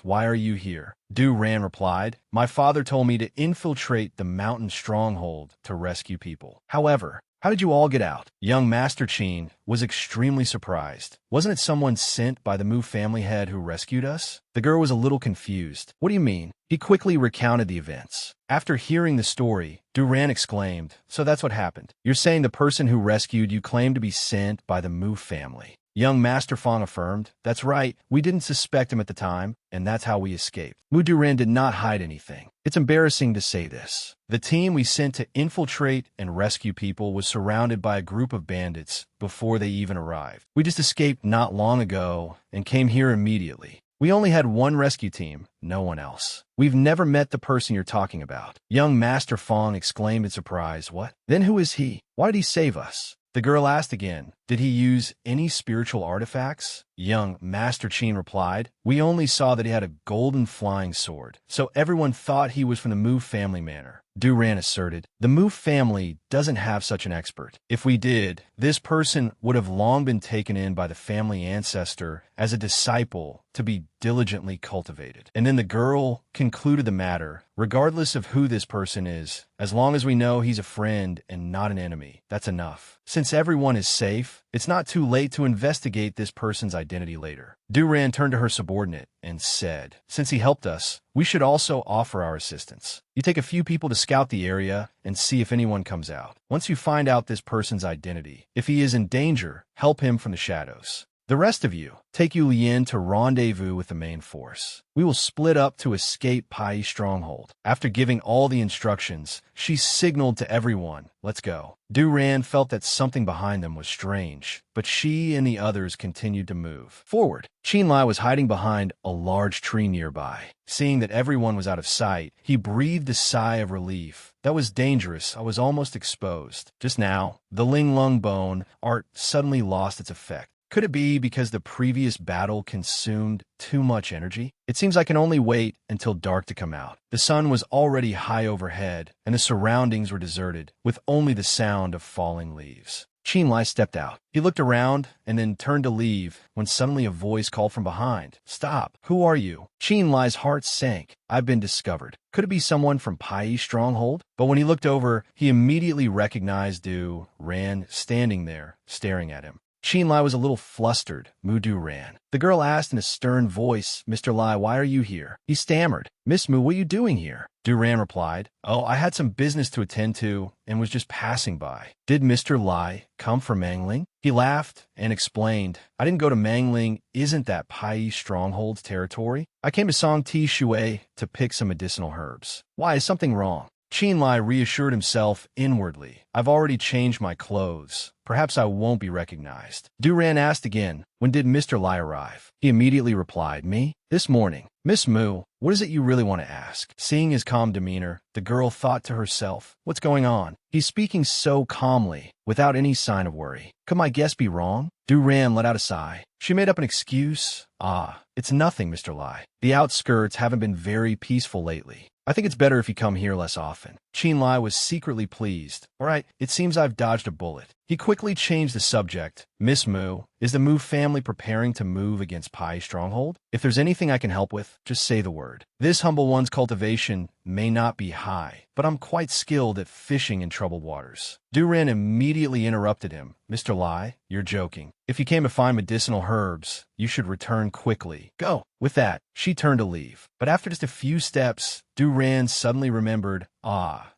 why are you here?" Duran replied, "My father told me to infiltrate the mountain stronghold to rescue people. However, how did you all get out?" Young Master Qin was extremely surprised. Wasn't it someone sent by the Mu family head who rescued us? The girl was a little confused. What do you mean? He quickly recounted the events. After hearing the story, Duran exclaimed, "So that's what happened. You're saying the person who rescued you claimed to be sent by the Mu family?" Young Master Fong affirmed, "That's right. We didn't suspect him at the time, and that's how we escaped." Mu Duran did not hide anything. It's embarrassing to say this. The team we sent to infiltrate and rescue people was surrounded by a group of bandits before they even arrived. We just escaped not long ago and came here immediately. We only had one rescue team, no one else. We've never met the person you're talking about. Young Master Fong exclaimed in surprise. What? Then who is he? Why did he save us? The girl asked again, "Did he use any spiritual artifacts?" Young Master Qin replied, "We only saw that he had a golden flying sword, so everyone thought he was from the Mu family manor." Duran asserted, "The Mu family doesn't have such an expert. If we did, this person would have long been taken in by the family ancestor as a disciple to be diligently cultivated." And then the girl concluded the matter, "Regardless of who this person is, as long as we know he's a friend and not an enemy, that's enough. Since everyone is safe, it's not too late to investigate this person's identity later." Duran turned to her subordinate and said, "Since he helped us, we should also offer our assistance. You take a few people to scout the area and see if anyone comes out. Once you find out this person's identity, if he is in danger, help him from the shadows. The rest of you, take Yu Lian to rendezvous with the main force. We will split up to escape Pai stronghold." After giving all the instructions, she signaled to everyone, "Let's go." Duran felt that something behind them was strange, but she and the others continued to move forward. Qin Lai was hiding behind a large tree nearby. Seeing that everyone was out of sight, he breathed a sigh of relief. "That was dangerous. I was almost exposed." Just now, the Ling Lung bone art suddenly lost its effect. Could it be because the previous battle consumed too much energy? It seems I can only wait until dark to come out. The sun was already high overhead, and the surroundings were deserted, with only the sound of falling leaves. Qin Lai stepped out. He looked around and then turned to leave when suddenly a voice called from behind, "Stop! Who are you?" Qin Lai's heart sank. "I've been discovered." Could it be someone from Pai stronghold? But when he looked over, he immediately recognized Du Ran standing there, staring at him. Qin Lai was a little flustered. Mu Duran. The girl asked in a stern voice, "Mr. Lai, why are you here?" He stammered, "Miss Mu, what are you doing here?" Duran replied, "Oh, I had some business to attend to and was just passing by." "Did Mr. Lai come from Mangling?" He laughed and explained, "I didn't go to Mangling. Isn't that Pai stronghold's territory? I came to Song Ti Shui to pick some medicinal herbs." "Why, is something wrong?" Qin Lai reassured himself inwardly, "I've already changed my clothes. Perhaps I won't be recognized." Duran asked again, "When did Mr. Lai arrive?" He immediately replied, "Me? This morning." "Miss Mu, what is it you really want to ask?" Seeing his calm demeanor, the girl thought to herself, "What's going on? He's speaking so calmly, without any sign of worry. Could my guess be wrong?" Duran let out a sigh. She made up an excuse. It's nothing, Mr. Lai. The outskirts haven't been very peaceful lately. I think it's better if you come here less often." Qin Lai was secretly pleased. "All right, it seems I've dodged a bullet." He quickly changed the subject. "Miss Mu, is the Mu family preparing to move against Pai stronghold? If there's anything I can help with, just say the word. This humble one's cultivation may not be high, but I'm quite skilled at fishing in troubled waters." Duran immediately interrupted him. "Mr. Lai, you're joking. If you came to find medicinal herbs, you should return quickly. Go." With that, she turned to leave. But after just a few steps, Duran suddenly remembered,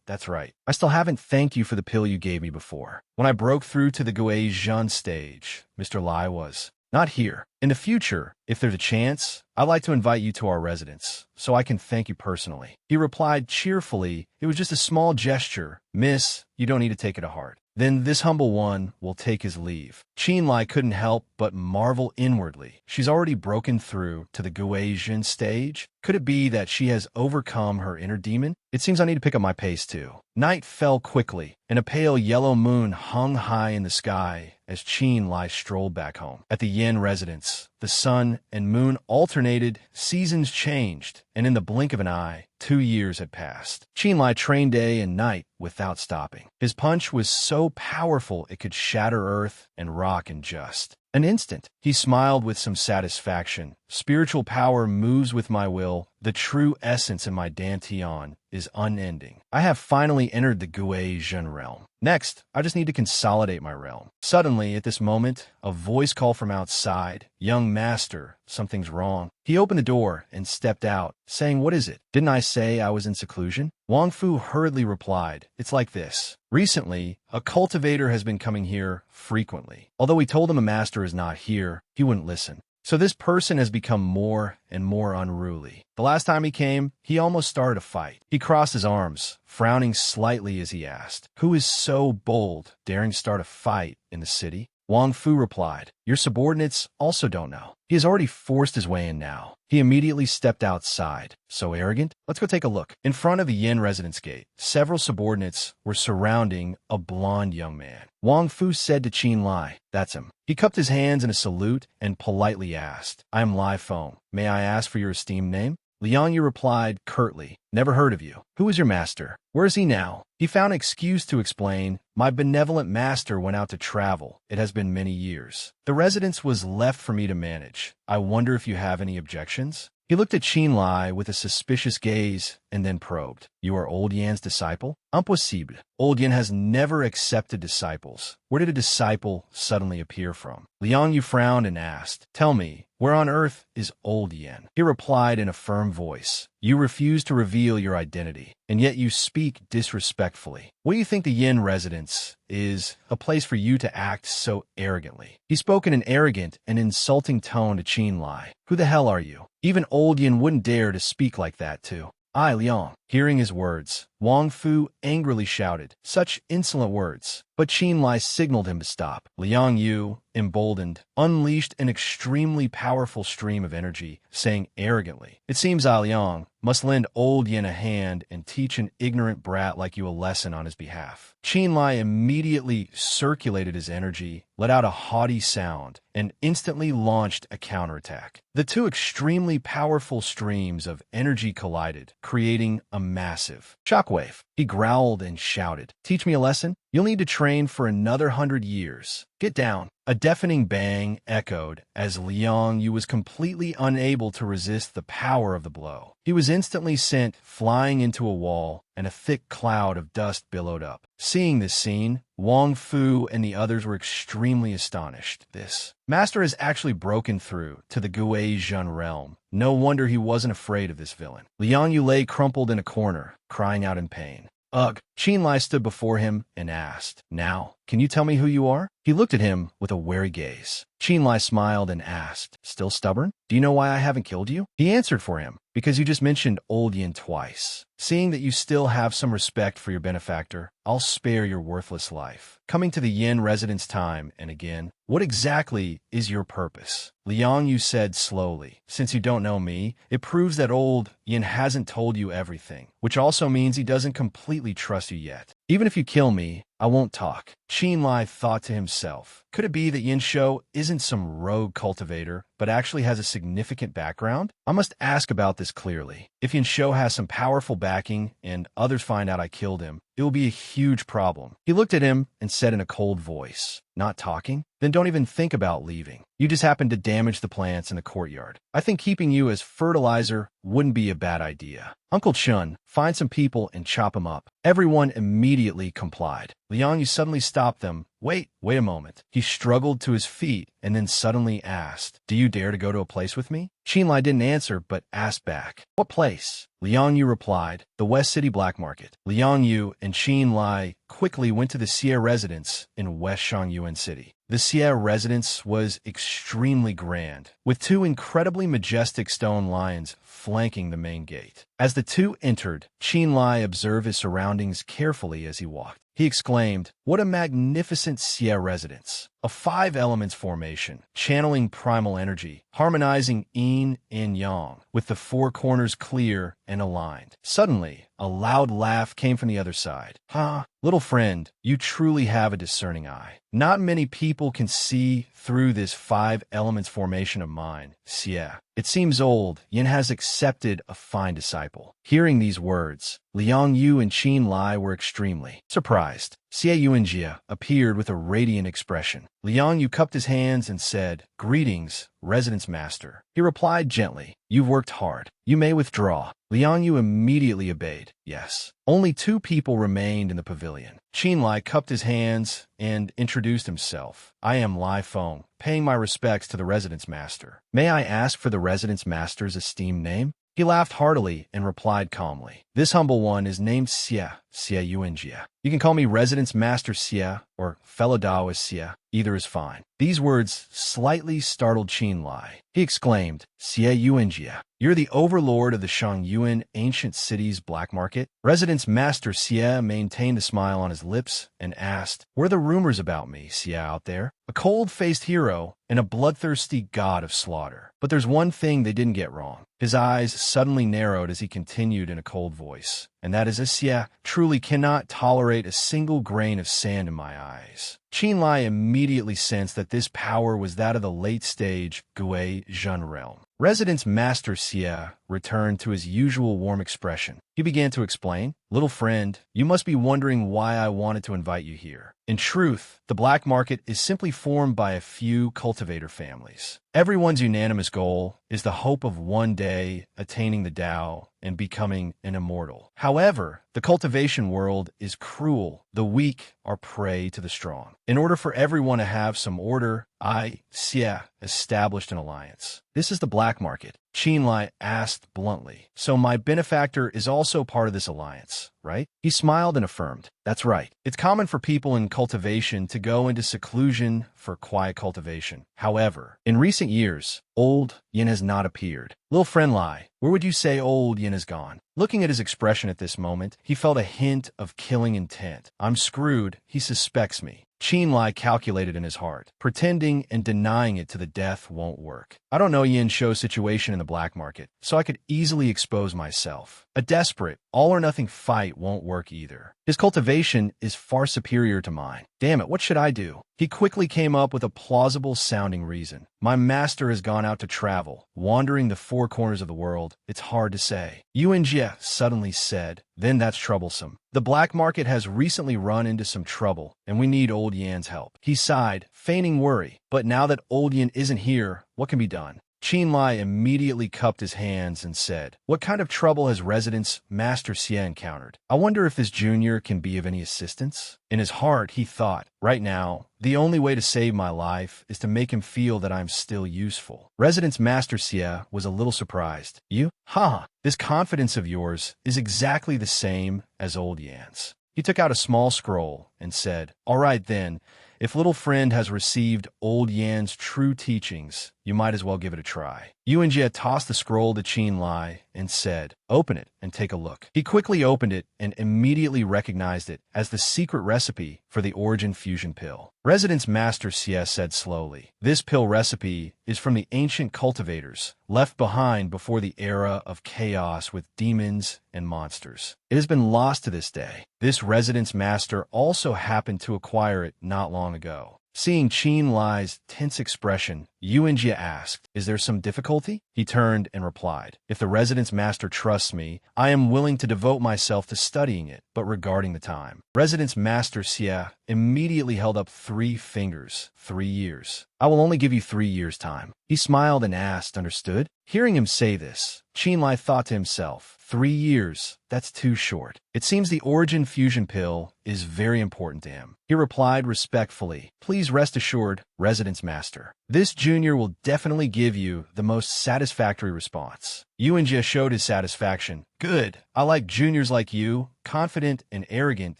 that's right. I still haven't thanked you for the pill you gave me before. When I broke through to the Guizhun stage, Mr. Lai was not here. In the future, if there's a chance, I'd like to invite you to our residence, so I can thank you personally. He replied cheerfully, it was just a small gesture. Miss, you don't need to take it to heart. Then this humble one will take his leave. Qinlai couldn't help but marvel inwardly. She's already broken through to the Guizhen stage. Could it be that she has overcome her inner demon? It seems I need to pick up my pace too. Night fell quickly, and a pale yellow moon hung high in the sky as Qinlai strolled back home. At the Yin residence, the sun and moon alternated, seasons changed, and in the blink of an eye, 2 years had passed. Qinlai trained day and night without stopping. His punch was so powerful it could shatter earth and rock in just an instant. He smiled with some satisfaction. Spiritual power moves with my will. The true essence in my dantian is unending. I have finally entered the Guizhen realm. Next, I just need to consolidate my realm. Suddenly, at this moment, a voice called from outside. Young master, something's wrong. He opened the door and stepped out, saying, what is it? Didn't I say I was in seclusion? Wang Fu hurriedly replied, it's like this. Recently, a cultivator has been coming here frequently. Although we told him a master is not here, he wouldn't listen. So this person has become more and more unruly. The last time he came, he almost started a fight. He crossed his arms, frowning slightly as he asked, who is so bold, daring to start a fight in the city? Wang Fu replied, your subordinates also don't know. He has already forced his way in now. He immediately stepped outside. So arrogant? Let's go take a look. In front of the Yin residence gate, several subordinates were surrounding a blond young man. Wang Fu said to Qinlai, that's him. He cupped his hands in a salute and politely asked, I am Lai Feng. May I ask for your esteemed name? Liang Yu replied curtly, never heard of you. Who is your master? Where is he now? He found an excuse to explain, my benevolent master went out to travel. It has been many years. The residence was left for me to manage. I wonder if you have any objections? He looked at Qinlai with a suspicious gaze and then probed. You are Old Yan's disciple? Impossible. Old Yan has never accepted disciples. Where did a disciple suddenly appear from? Liang Yu frowned and asked, tell me, where on earth is Old Yan? He replied in a firm voice, you refuse to reveal your identity, and yet you speak disrespectfully. What do you think the Yin residence is a place for you to act so arrogantly? He spoke in an arrogant and insulting tone to Qinlai. Who the hell are you? Even Old Yin wouldn't dare to speak like that too. I, Liang. Hearing his words, Wang Fu angrily shouted, such insolent words. But Qinlai signaled him to stop. Liang Yu, emboldened, unleashed an extremely powerful stream of energy, saying arrogantly, it seems I, Liang, must lend Old Yin a hand and teach an ignorant brat like you a lesson on his behalf. Qinlai immediately circulated his energy, let out a haughty sound, and instantly launched a counterattack. The two extremely powerful streams of energy collided, creating a massive shockwave. He growled and shouted, teach me a lesson? You'll need to train for another 100 years. Get down. A deafening bang echoed as Liang Yu was completely unable to resist the power of the blow. He was instantly sent flying into a wall, and a thick cloud of dust billowed up. Seeing this scene, Wang Fu and the others were extremely astonished. This master has actually broken through to the Guizhen realm. No wonder he wasn't afraid of this villain. Liang Yu lay crumpled in a corner, crying out in pain. Ugh. Qinlai stood before him and asked, now, can you tell me who you are? He looked at him with a wary gaze. Qinlai smiled and asked, still stubborn? Do you know why I haven't killed you? He answered for him, because you just mentioned Old Yin twice. Seeing that you still have some respect for your benefactor, I'll spare your worthless life. Coming to the Yin residence time and again, what exactly is your purpose? Liang Yu said slowly, since you don't know me, it proves that Old Yin hasn't told you everything, which also means he doesn't completely trust you yet. Even if you kill me, I won't talk. Qinlai thought to himself, could it be that Yin Shou isn't some rogue cultivator, but actually has a significant background? I must ask about this clearly. If Yin Shou has some powerful backing and others find out I killed him, it will be a huge problem. He looked at him and said in a cold voice, not talking? Then don't even think about leaving. You just happened to damage the plants in the courtyard. I think keeping you as fertilizer wouldn't be a bad idea. Uncle Chun, find some people and chop them up. Everyone immediately complied. Liang Yu suddenly stopped them. Wait a moment. He struggled to his feet and then suddenly asked, do you dare to go to a place with me? Qinlai didn't answer but asked back, what place? Liang Yu replied, the West City Black Market. Liang Yu and Qinlai quickly went to the Xie residence in West Shangyuan City. The Xie residence was extremely grand, with two incredibly majestic stone lions flanking the main gate. As the two entered, Qin Lai observed his surroundings carefully as he walked. He exclaimed, "What a magnificent Xie residence! A five-elements formation, channeling primal energy, harmonizing yin and yang, with the four corners clear and aligned." Suddenly, a loud laugh came from the other side. "Ha, little friend, you truly have a discerning eye. Not many people can see through this five-elements formation of mine, Xie. It seems old Yin has accepted a fine disciple." Hearing these words, Liang Yu and Qin Lai were extremely surprised. Xie Yuanjie appeared with a radiant expression. Liang Yu cupped his hands and said, "Greetings, Residence Master." He replied gently, "You've worked hard. You may withdraw." Liang Yu immediately obeyed. Yes. Only two people remained in the pavilion. Qin Lai cupped his hands and introduced himself. "I am Lai Feng, paying my respects to the Residence Master. May I ask for the Residence Master's esteemed name?" He laughed heartily and replied calmly, "This humble one is named Xie Yuanjie. You can call me Residence Master Xie or Fellow Taoist Xie. Either is fine." These words slightly startled Qin Lai. He exclaimed, "Xie Yuanjie, you're the overlord of the Shangyuan ancient city's black market?" Residence Master Xie maintained a smile on his lips and asked, "Were the rumors about me, Xie, out there? A cold-faced hero and a bloodthirsty god of slaughter. But there's one thing they didn't get wrong." His eyes suddenly narrowed as he continued in a cold voice, "And that is, Xie truly cannot tolerate a single grain of sand in my eyes." Qin Lai immediately sensed that this power was that of the late-stage Gui Zhen realm. Residence Master Xie returned to his usual warm expression. He began to explain, "Little friend, you must be wondering why I wanted to invite you here. In truth, the black market is simply formed by a few cultivator families. Everyone's unanimous goal is the hope of one day attaining the Tao and becoming an immortal. However, the cultivation world is cruel. The weak are prey to the strong. In order for everyone to have some order, I, Xie, established an alliance. This is the black market." Qin Lai asked bluntly, "So my benefactor is also part of this alliance, right?" He smiled and affirmed, "That's right. It's common for people in cultivation to go into seclusion for quiet cultivation. However, in recent years, old Yin has not appeared. Little friend Lai, where would you say old Yin has gone?" Looking at his expression at this moment, he felt a hint of killing intent. "I'm screwed. He suspects me." Qin Lai calculated in his heart. Pretending and denying it to the death won't work. I don't know Yin Shou's situation in the black market, so I could easily expose myself. A desperate, all-or-nothing fight won't work either. His cultivation is far superior to mine. Damn it, what should I do? He quickly came up with a plausible-sounding reason. My master has gone out to travel, wandering the four corners of the world. It's hard to say. Yuanjie suddenly said, "Then that's troublesome. The black market has recently run into some trouble, and we need old Yan's help." He sighed, feigning worry. "But now that old Yan isn't here, what can be done?" Qin Lai immediately cupped his hands and said, "What kind of trouble has Residence Master Xie encountered? I wonder if this junior can be of any assistance?" In his heart, he thought, "Right now, the only way to save my life is to make him feel that I'm still useful." Residence Master Xie was a little surprised. "You? Ha! This confidence of yours is exactly the same as old Yan's." He took out a small scroll and said, "All right then, if little friend has received old Yan's true teachings, you might as well give it a try." Yuanjie tossed the scroll to Qin Lai and said, "Open it and take a look." He quickly opened it and immediately recognized it as the secret recipe for the Origin Fusion Pill. Residence Master Xie said slowly, "This pill recipe is from the ancient cultivators, left behind before the era of chaos with demons and monsters. It has been lost to this day. This Residence Master also happened to acquire it not long ago." Seeing Qin Lai's tense expression, Yuanjie asked, "Is there some difficulty?" He turned and replied, "If the Residence Master trusts me, I am willing to devote myself to studying it, but regarding the time." Residence Master Xie immediately held up 3 fingers. 3 years. "I will only give you 3 years' time." He smiled and asked, "Understood?" Hearing him say this, Qin Lai thought to himself, 3 years, that's too short. It seems the Origin Fusion Pill is very important to him. He replied respectfully, "Please rest assured, Residence Master. This junior will definitely give you the most satisfactory response." Yuan Jie showed his satisfaction. Good. I like juniors like you, confident and arrogant,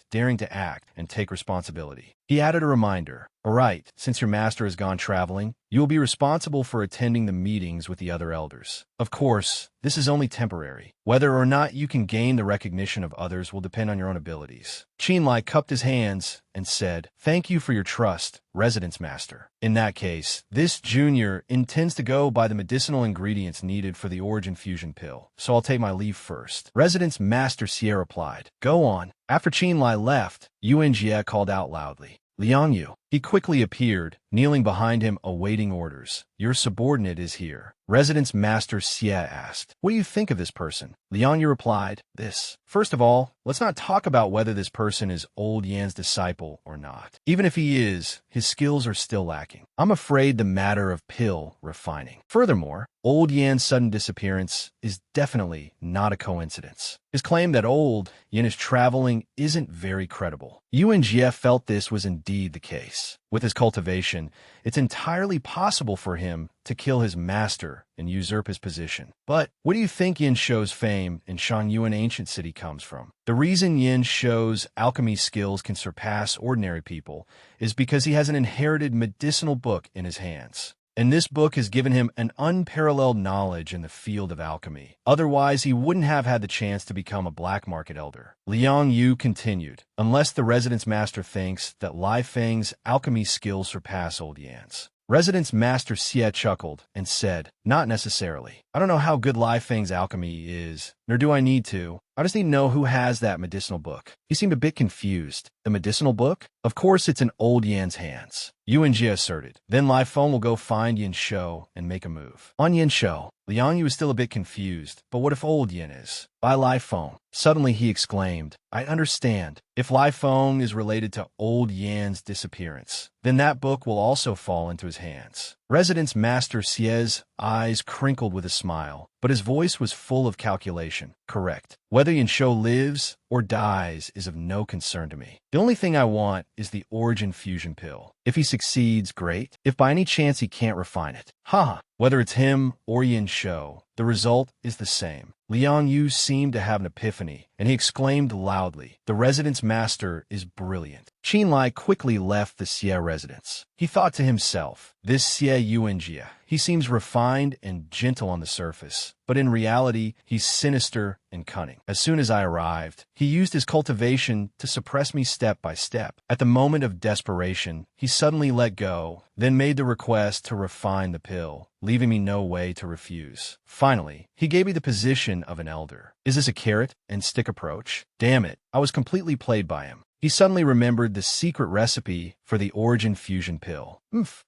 daring to act and take responsibility. He added a reminder. All right, since your master has gone traveling, you will be responsible for attending the meetings with the other elders. Of course, this is only temporary. Whether or not you can gain the recognition of others will depend on your own abilities. Qinlai cupped his hands and said, Thank you for your trust, Residence Master. In that case, this junior intends to go by the medicinal ingredients needed for the origin fusion pill, so I'll take my leave first. Residence Master Xie replied, Go on. After Qinlai left, Yuan Jie called out loudly, Liang Yu. He quickly appeared, kneeling behind him, awaiting orders. Your subordinate is here. Residence Master Xie asked, What do you think of this person? Liang Yu replied, This. First of all, let's not talk about whether this person is Old Yan's disciple or not. Even if he is, his skills are still lacking. I'm afraid the matter of pill refining. Furthermore, Old Yan's sudden disappearance is definitely not a coincidence. His claim that Old Yan is traveling isn't very credible. Yuan Jie felt this was indeed the case. With his cultivation, it's entirely possible for him to kill his master and usurp his position. But what do you think Yin Shou's fame in Shangyuan Ancient City comes from? The reason Yin Shou's alchemy skills can surpass ordinary people is because he has an inherited medicinal book in his hands. And this book has given him an unparalleled knowledge in the field of alchemy. Otherwise, he wouldn't have had the chance to become a black market elder. Liang Yu continued, Unless the Residence Master thinks that Lai Feng's alchemy skills surpass Old Yan's. Residence Master Xie chuckled and said, Not necessarily. I don't know how good Lai Feng's alchemy is, nor do I need to. I just need to know who has that medicinal book. He seemed a bit confused. The medicinal book? Of course it's in Old Yan's hands. Yuan Jie asserted. Then Lai Feng will go find Yin Shou and make a move. On Yin Shou, Liang Yu was still a bit confused. But what if Old Yin is? By Lai Feng. Suddenly he exclaimed, I understand. If Lai Feng is related to Old Yan's disappearance, then that book will also fall into his hands. Residence Master Xie's eyes crinkled with a smile, but his voice was full of calculation. Correct. Whether Yin Shou lives or dies is of no concern to me. The only thing I want is the origin fusion pill. If he succeeds, great. If by any chance he can't refine it, whether it's him or Yin Shou, the result is the same. Liang Yu seemed to have an epiphany, and he exclaimed loudly, The Residence Master is brilliant. Qinlai quickly left the Xie residence. He thought to himself, This Xie Yuan Jie, he seems refined and gentle on the surface, but in reality, he's sinister and cunning. As soon as I arrived, he used his cultivation to suppress me step by step. At the moment of desperation, he suddenly let go, then made the request to refine the pill, leaving me no way to refuse. Finally, he gave me the position of an elder. Is this a carrot and stick approach? Damn it, I was completely played by him. He suddenly remembered the secret recipe for the origin fusion pill.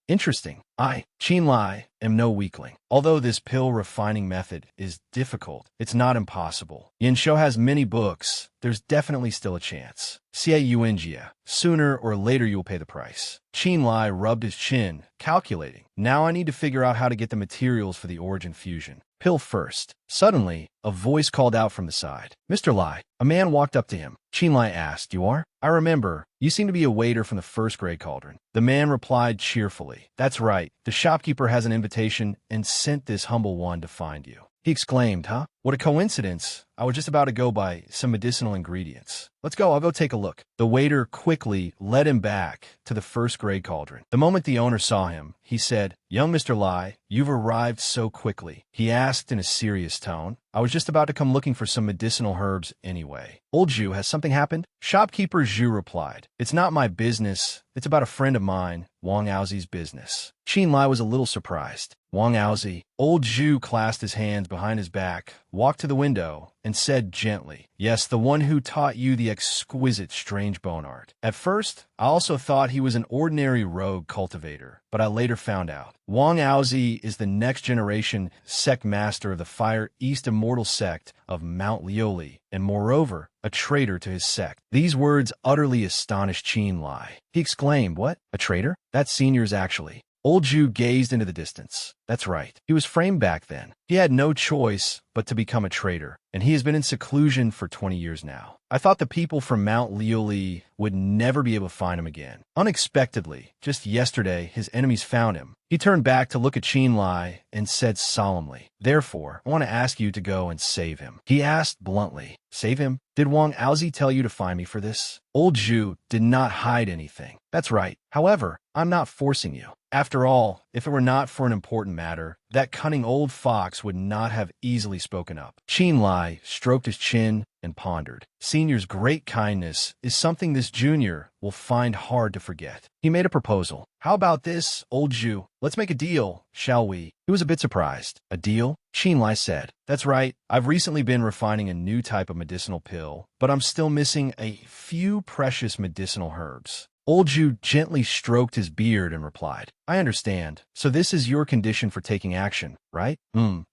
Interesting. I, Qinlai, am no weakling. Although this pill refining method is difficult, it's not impossible. Yin Shou has many books. There's definitely still a chance. Xie Yuan Jie, sooner or later you'll pay the price. Qinlai rubbed his chin, calculating. Now I need to figure out how to get the materials for the origin fusion pill first. Suddenly, a voice called out from the side. Mr. Lai. A man walked up to him. Qinlai asked, You are? I remember. You seem to be a waiter from the first grade cauldron. The man replied cheerfully. That's right. The shopkeeper has an invitation and sent this humble one to find you. He exclaimed, What a coincidence. I was just about to go buy some medicinal ingredients. Let's go, I'll go take a look. The waiter quickly led him back to the first grade cauldron. The moment the owner saw him, he said, Young Mr. Lai, you've arrived so quickly. He asked in a serious tone. I was just about to come looking for some medicinal herbs anyway. Old Zhu, has something happened? Shopkeeper Zhu replied, It's not my business. It's about a friend of mine, Wang Aozi's business. Qinlai was a little surprised. Wang Aozi. Old Zhu clasped his hands behind his back, walked to the window, and said gently, Yes, the one who taught you the exquisite strange bone art. At first, I also thought he was an ordinary rogue cultivator, but I later found out. Wang Aozi is the next generation sect master of the Fire East Immortal sect of Mount Lioli, and moreover, a traitor to his sect. These words utterly astonished Qinlai. He exclaimed, What? A traitor? That's seniors actually. Old Zhu gazed into the distance. That's right. He was framed back then. He had no choice but to become a traitor, and he has been in seclusion for 20 years now. I thought the people from Mount Lioli would never be able to find him again. Unexpectedly, just yesterday, his enemies found him. He turned back to look at Qin Lai and said solemnly, "Therefore, I want to ask you to go and save him." He asked bluntly, "Save him? Did Wang Aozi tell you to find me for this?" Old Zhu did not hide anything. "That's right. However, I'm not forcing you. After all, if it were not for an important matter, that cunning old fox would not have easily spoken up." Qin Lai stroked his chin and pondered. Senior's great kindness is something this junior will find hard to forget. He made a proposal. "How about this, old Zhu? Let's make a deal, shall we?" He was a bit surprised. "A deal?" Qin Lai said. "That's right. I've recently been refining a new type of medicinal pill, but I'm still missing a few precious medicinal herbs." Old Zhu gently stroked his beard and replied, "I understand. So this is your condition for taking action, right?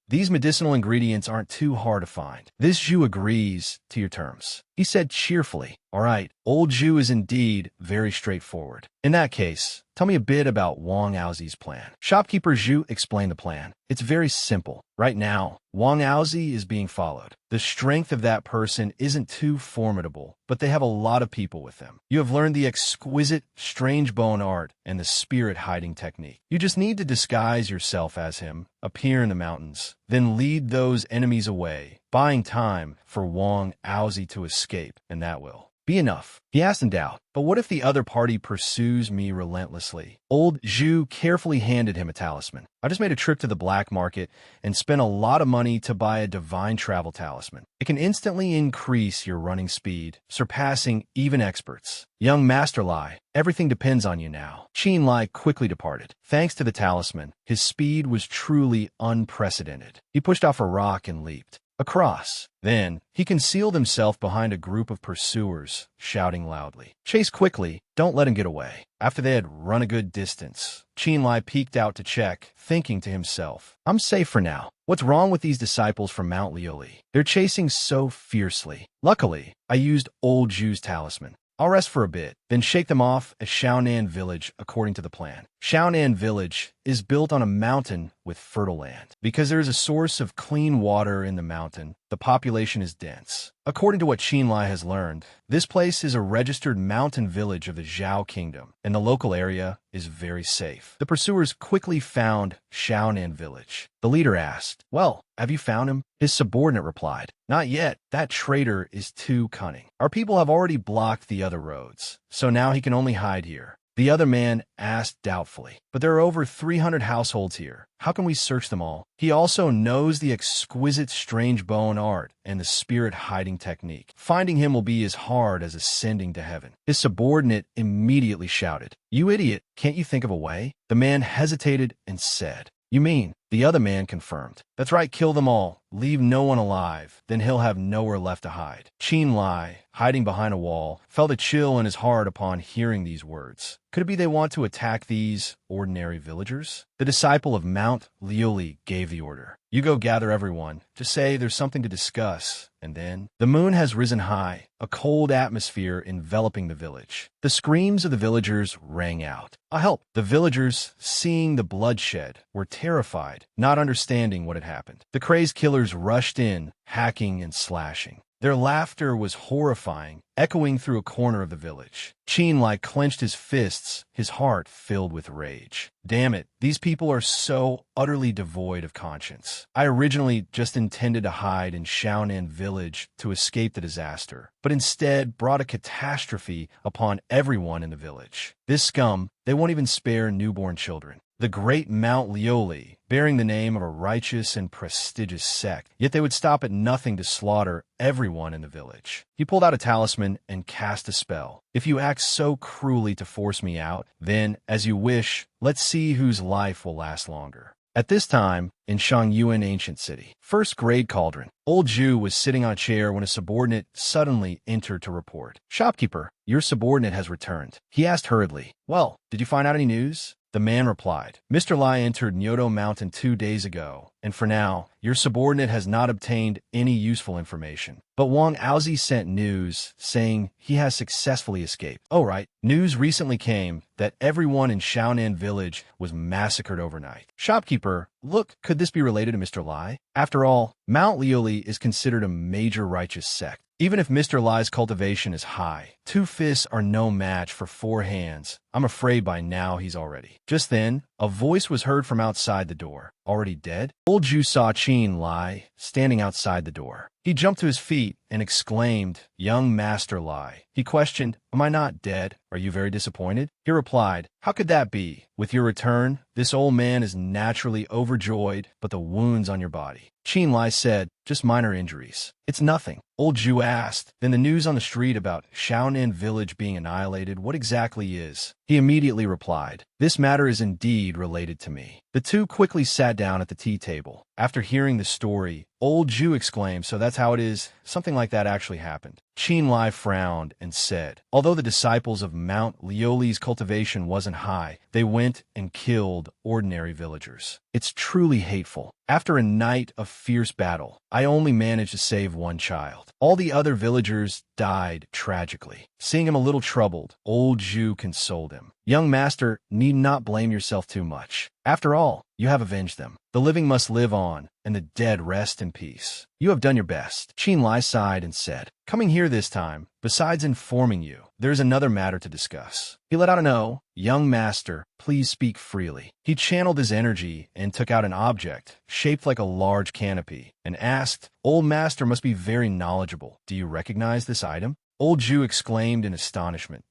These medicinal ingredients aren't too hard to find." This Zhu agrees to your terms. He said cheerfully, "All right, old Zhu is indeed very straightforward. In that case, tell me a bit about Wang Aozi's plan." Shopkeeper Zhu explained the plan. "It's very simple. Right now, Wang Aozi is being followed. The strength of that person isn't too formidable, but they have a lot of people with them. You have learned the exquisite, strange bone art and the spirit hiding technique. You just need to disguise yourself as him, appear in the mountains, then lead those enemies away, buying time for Wang Aozi to escape, and that will be enough." He asked in doubt, "But what if the other party pursues me relentlessly?" Old Zhu carefully handed him a talisman. "I just made a trip to the black market and spent a lot of money to buy a divine travel talisman. It can instantly increase your running speed, surpassing even experts. Young Master Lai, everything depends on you now." Qin Lai quickly departed. Thanks to the talisman, his speed was truly unprecedented. He pushed off a rock and leaped across. Then, he concealed himself behind a group of pursuers, shouting loudly, "Chase quickly, don't let him get away." After they had run a good distance, Qin Lai peeked out to check, thinking to himself, "I'm safe for now. What's wrong with these disciples from Mount Liuli? They're chasing so fiercely. Luckily, I used old Zhu's talisman. I'll rest for a bit, then shake them off at Shaonan Village according to the plan." Shaonan Village is built on a mountain with fertile land. Because there is a source of clean water in the mountain, the population is dense. According to what Qin Lai has learned, this place is a registered mountain village of the Zhao Kingdom, and the local area is very safe. The pursuers quickly found Shaonan Village. The leader asked, "Well, have you found him?" His subordinate replied, "Not yet. That traitor is too cunning. Our people have already blocked the other roads, so now he can only hide here." The other man asked doubtfully, "But there are over 300 households here. How can we search them all?" He also knows the exquisite strange bone art and the spirit hiding technique. Finding him will be as hard as ascending to heaven. His subordinate immediately shouted, "You idiot, can't you think of a way?" The man hesitated and said, "You mean?" The other man confirmed, "That's right, kill them all. Leave no one alive. Then he'll have nowhere left to hide." Qin Lai, hiding behind a wall, felt a chill in his heart upon hearing these words. Could it be they want to attack these ordinary villagers? The disciple of Mount Liuli gave the order. "You go gather everyone. Just say there's something to discuss." And then, the moon has risen high, a cold atmosphere enveloping the village. The screams of the villagers rang out. "I'll help." The villagers, seeing the bloodshed, were terrified, not understanding what had happened. The crazed killers rushed in, hacking and slashing. Their laughter was horrifying, echoing through a corner of the village. Qin Lai clenched his fists, his heart filled with rage. "Damn it, these people are so utterly devoid of conscience. I originally just intended to hide in Shaonan Village to escape the disaster, but instead brought a catastrophe upon everyone in the village. This scum, they won't even spare newborn children. The great Mount Liuli, bearing the name of a righteous and prestigious sect, yet they would stop at nothing to slaughter everyone in the village." He pulled out a talisman and cast a spell. "If you act so cruelly to force me out, then, as you wish, let's see whose life will last longer." At this time, in Shangyuan Ancient City, first grade cauldron, old Zhu was sitting on a chair when a subordinate suddenly entered to report. "Shopkeeper, your subordinate has returned." He asked hurriedly, "Well, did you find out any news?" The man replied, "Mr. Lai entered Nyoto Mountain 2 days ago, and for now, your subordinate has not obtained any useful information. But Wang Aozi sent news saying he has successfully escaped." "Oh, right. News recently came that everyone in Shaonan Village was massacred overnight." "Shopkeeper, look, could this be related to Mr. Lai? After all, Mount Liuli is considered a major righteous sect. Even if Mr. Lai's cultivation is high, 2 fists are no match for 4 hands. I'm afraid by now he's already. Just then, a voice was heard from outside the door. Already dead? Old Ju saw Qin Lai standing outside the door. He jumped to his feet and exclaimed, "Young Master Lai." He questioned, "Am I not dead? Are you very disappointed?" He replied, "How could that be? With your return, this old man is naturally overjoyed, but the wounds on your body." Qin Lai said, "Just minor injuries. It's nothing." Old Ju asked, "Then the news on the street about Shaonan village being annihilated, what exactly is?" He immediately replied, "This matter is indeed related to me." The two quickly sat down at the tea table. After hearing the story, Old Ju exclaimed, "So that's how it is? Something like that actually happened." Qin Lai frowned and said, "Although the disciples of Mount Lioli's cultivation wasn't high, they went and killed ordinary villagers. It's truly hateful. After a night of fierce battle, I only managed to save one child. All the other villagers died tragically." Seeing him a little troubled, Old Ju consoled him. "Young master need not blame yourself too much. After all, you have avenged them. The living must live on, and the dead rest in peace. You have done your best." Qin Lai sighed and said, "Coming here this time, besides informing you, there's another matter to discuss." He let out an "Oh, young master, please speak freely." He channeled his energy and took out an object, shaped like a large canopy, and asked, "Old master must be very knowledgeable. Do you recognize this item?" Old Ju exclaimed in astonishment,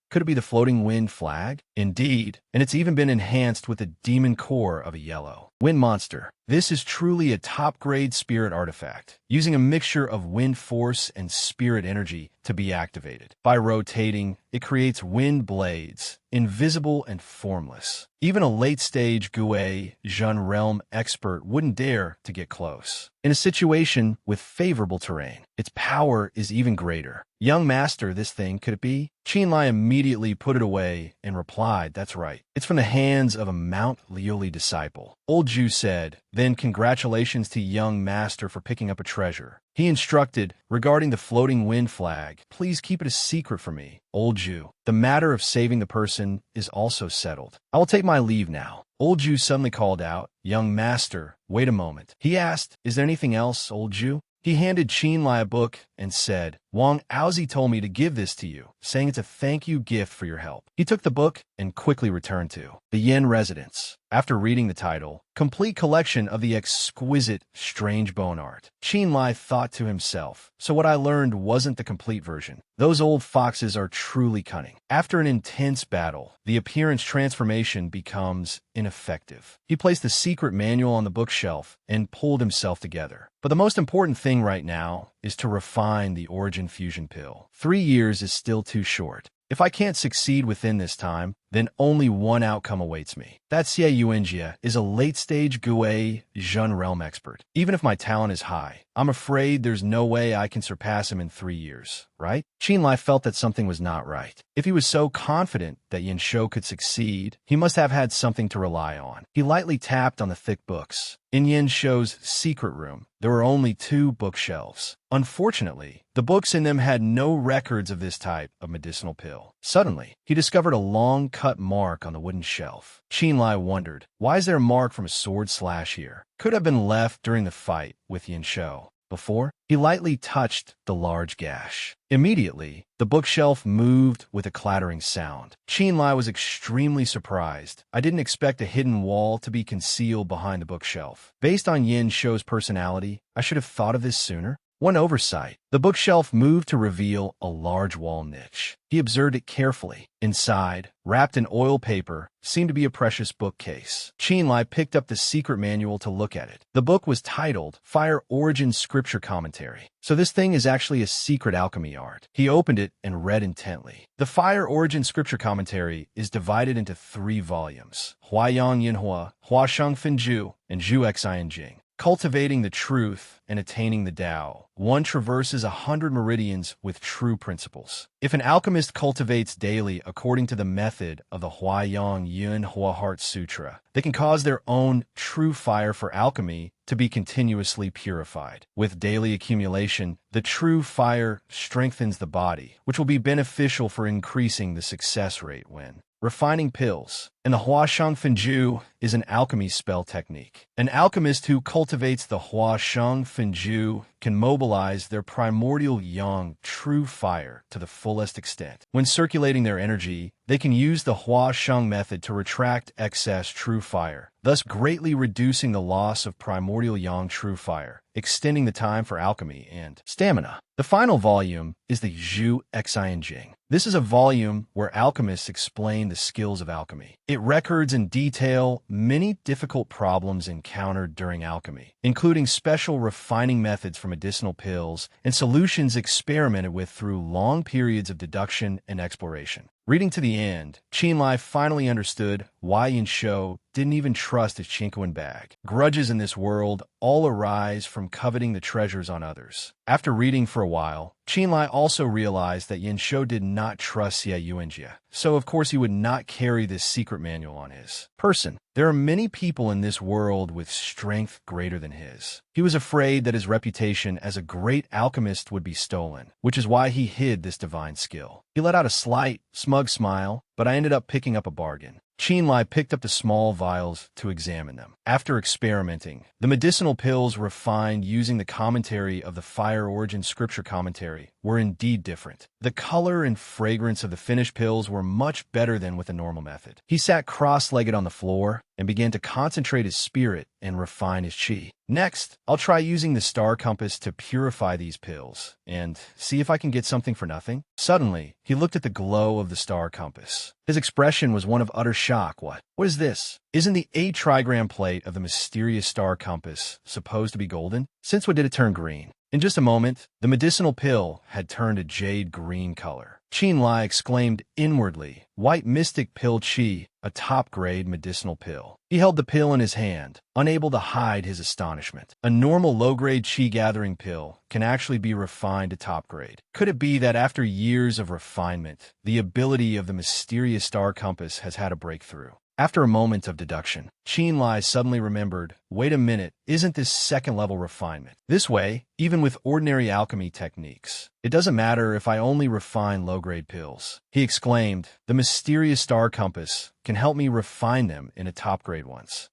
Could it be the floating wind flag?" "Indeed, and it's even been enhanced with the demon core of a yellow wind monster. This is truly a top-grade spirit artifact, using a mixture of wind force and spirit energy to be activated. By rotating, it creates wind blades, invisible and formless. Even a late-stage Gue Jun realm expert wouldn't dare to get close. In a situation with favorable terrain, its power is even greater. Young master, this thing, could it be?" Qin Lai immediately put it away and replied, "That's right. It's from the hands of a Mount Lioli disciple." Old Ju said, "Then congratulations to young master for picking up a treasure." He instructed, "Regarding the floating wind flag, please keep it a secret for me." Old Ju, "The matter of saving the person is also settled. I will take my leave now." Old Ju suddenly called out, "Young master, wait a moment." He asked, "Is there anything else, Old Ju?" He handed Qin Lai a book and said, "Wang Aozi told me to give this to you, saying it's a thank you gift for your help." He took the book and quickly returned to the Yin residence. After reading the title, "Complete Collection of the Exquisite Strange Bone Art," Qin Lai thought to himself, "So what I learned wasn't the complete version. Those old foxes are truly cunning." After an intense battle, the appearance transformation becomes ineffective. He placed the secret manual on the bookshelf and pulled himself together. But the most important thing right now is to refine the origin fusion pill. 3 years is still too short. If I can't succeed within this time, then only one outcome awaits me. That Xie Yuanjia is a late-stage Gue Jun realm expert. Even if my talent is high, I'm afraid there's no way I can surpass him in 3 years, right? Qin Lai felt that something was not right. If he was so confident that Yin Shou could succeed, he must have had something to rely on. He lightly tapped on the thick books. In Yin Shou's secret room, there were only 2 bookshelves. Unfortunately, the books in them had no records of this type of medicinal pill. Suddenly, he discovered a long-cut mark on the wooden shelf. Qin Lai wondered, why is there a mark from a sword slash here? Could have been left during the fight with Yin Shou. Before, he lightly touched the large gash. Immediately, the bookshelf moved with a clattering sound. Qin Lai was extremely surprised. "I didn't expect a hidden wall to be concealed behind the bookshelf. Based on Yin Shou's personality, I should have thought of this sooner." One oversight. The bookshelf moved to reveal a large wall niche. He observed it carefully. Inside, wrapped in oil paper, seemed to be a precious bookcase. Qin Lai picked up the secret manual to look at it. The book was titled Fire Origin Scripture Commentary. So this thing is actually a secret alchemy art. He opened it and read intently. The Fire Origin Scripture Commentary is divided into 3 volumes: Huayang Yinhua, Huasheng Finju, and Zhu Xian Jing. Cultivating the truth and attaining the Tao. One traverses 100 meridians with true principles. If an alchemist cultivates daily according to the method of the Huayang Yin Hua Heart Sutra, they can cause their own true fire for alchemy to be continuously purified. With daily accumulation, the true fire strengthens the body, which will be beneficial for increasing the success rate when refining pills. And the Huasheng Fenju is an alchemy spell technique. An alchemist who cultivates the Huasheng Fenju can mobilize their primordial yang, true fire, to the fullest extent. When circulating their energy, they can use the Huasheng method to retract excess true fire, thus greatly reducing the loss of primordial yang true fire, extending the time for alchemy and stamina. The final volume is the Zhu Xianjing. This is a volume where alchemists explain the skills of alchemy. It records in detail many difficult problems encountered during alchemy, including special refining methods for medicinal pills and solutions experimented with through long periods of deduction and exploration. Reading to the end, Qinlai finally understood why Yinsho didn't even trust his Chinquan bag. Grudges in this world all arise from coveting the treasures on others. After reading for a while, Qinlai also realized that Yinsho did not trust Xie Yuanjie, so of course he would not carry this secret manual on his person. There are many people in this world with strength greater than his. He was afraid that his reputation as a great alchemist would be stolen, which is why he hid this divine skill. He let out a slight, smug smile, but I ended up picking up a bargain. Qinlai picked up the small vials to examine them. After experimenting, the medicinal pills refined using the commentary of the Fire Origin Scripture commentary were indeed different. The color and fragrance of the finished pills were much better than with a normal method. He sat cross-legged on the floor and began to concentrate his spirit and refine his qi. Next, I'll try using the star compass to purify these pills and see if I can get something for nothing. Suddenly, he looked at the glow of the star compass. His expression was one of utter shock. What is this? Isn't the 8-trigram plate of the mysterious star compass supposed to be golden? Since when did it turn green? In just a moment, the medicinal pill had turned a jade green color. Qinlai exclaimed inwardly, "White mystic pill qi, a top-grade medicinal pill." He held the pill in his hand, unable to hide his astonishment. A normal low-grade qi-gathering pill can actually be refined to top-grade. Could it be that after years of refinement, the ability of the mysterious star compass has had a breakthrough? After a moment of deduction, Qinlai suddenly remembered, wait a minute, isn't this second-level refinement? This way, even with ordinary alchemy techniques, it doesn't matter if I only refine low-grade pills. He exclaimed, the mysterious star compass can help me refine them into top-grade ones.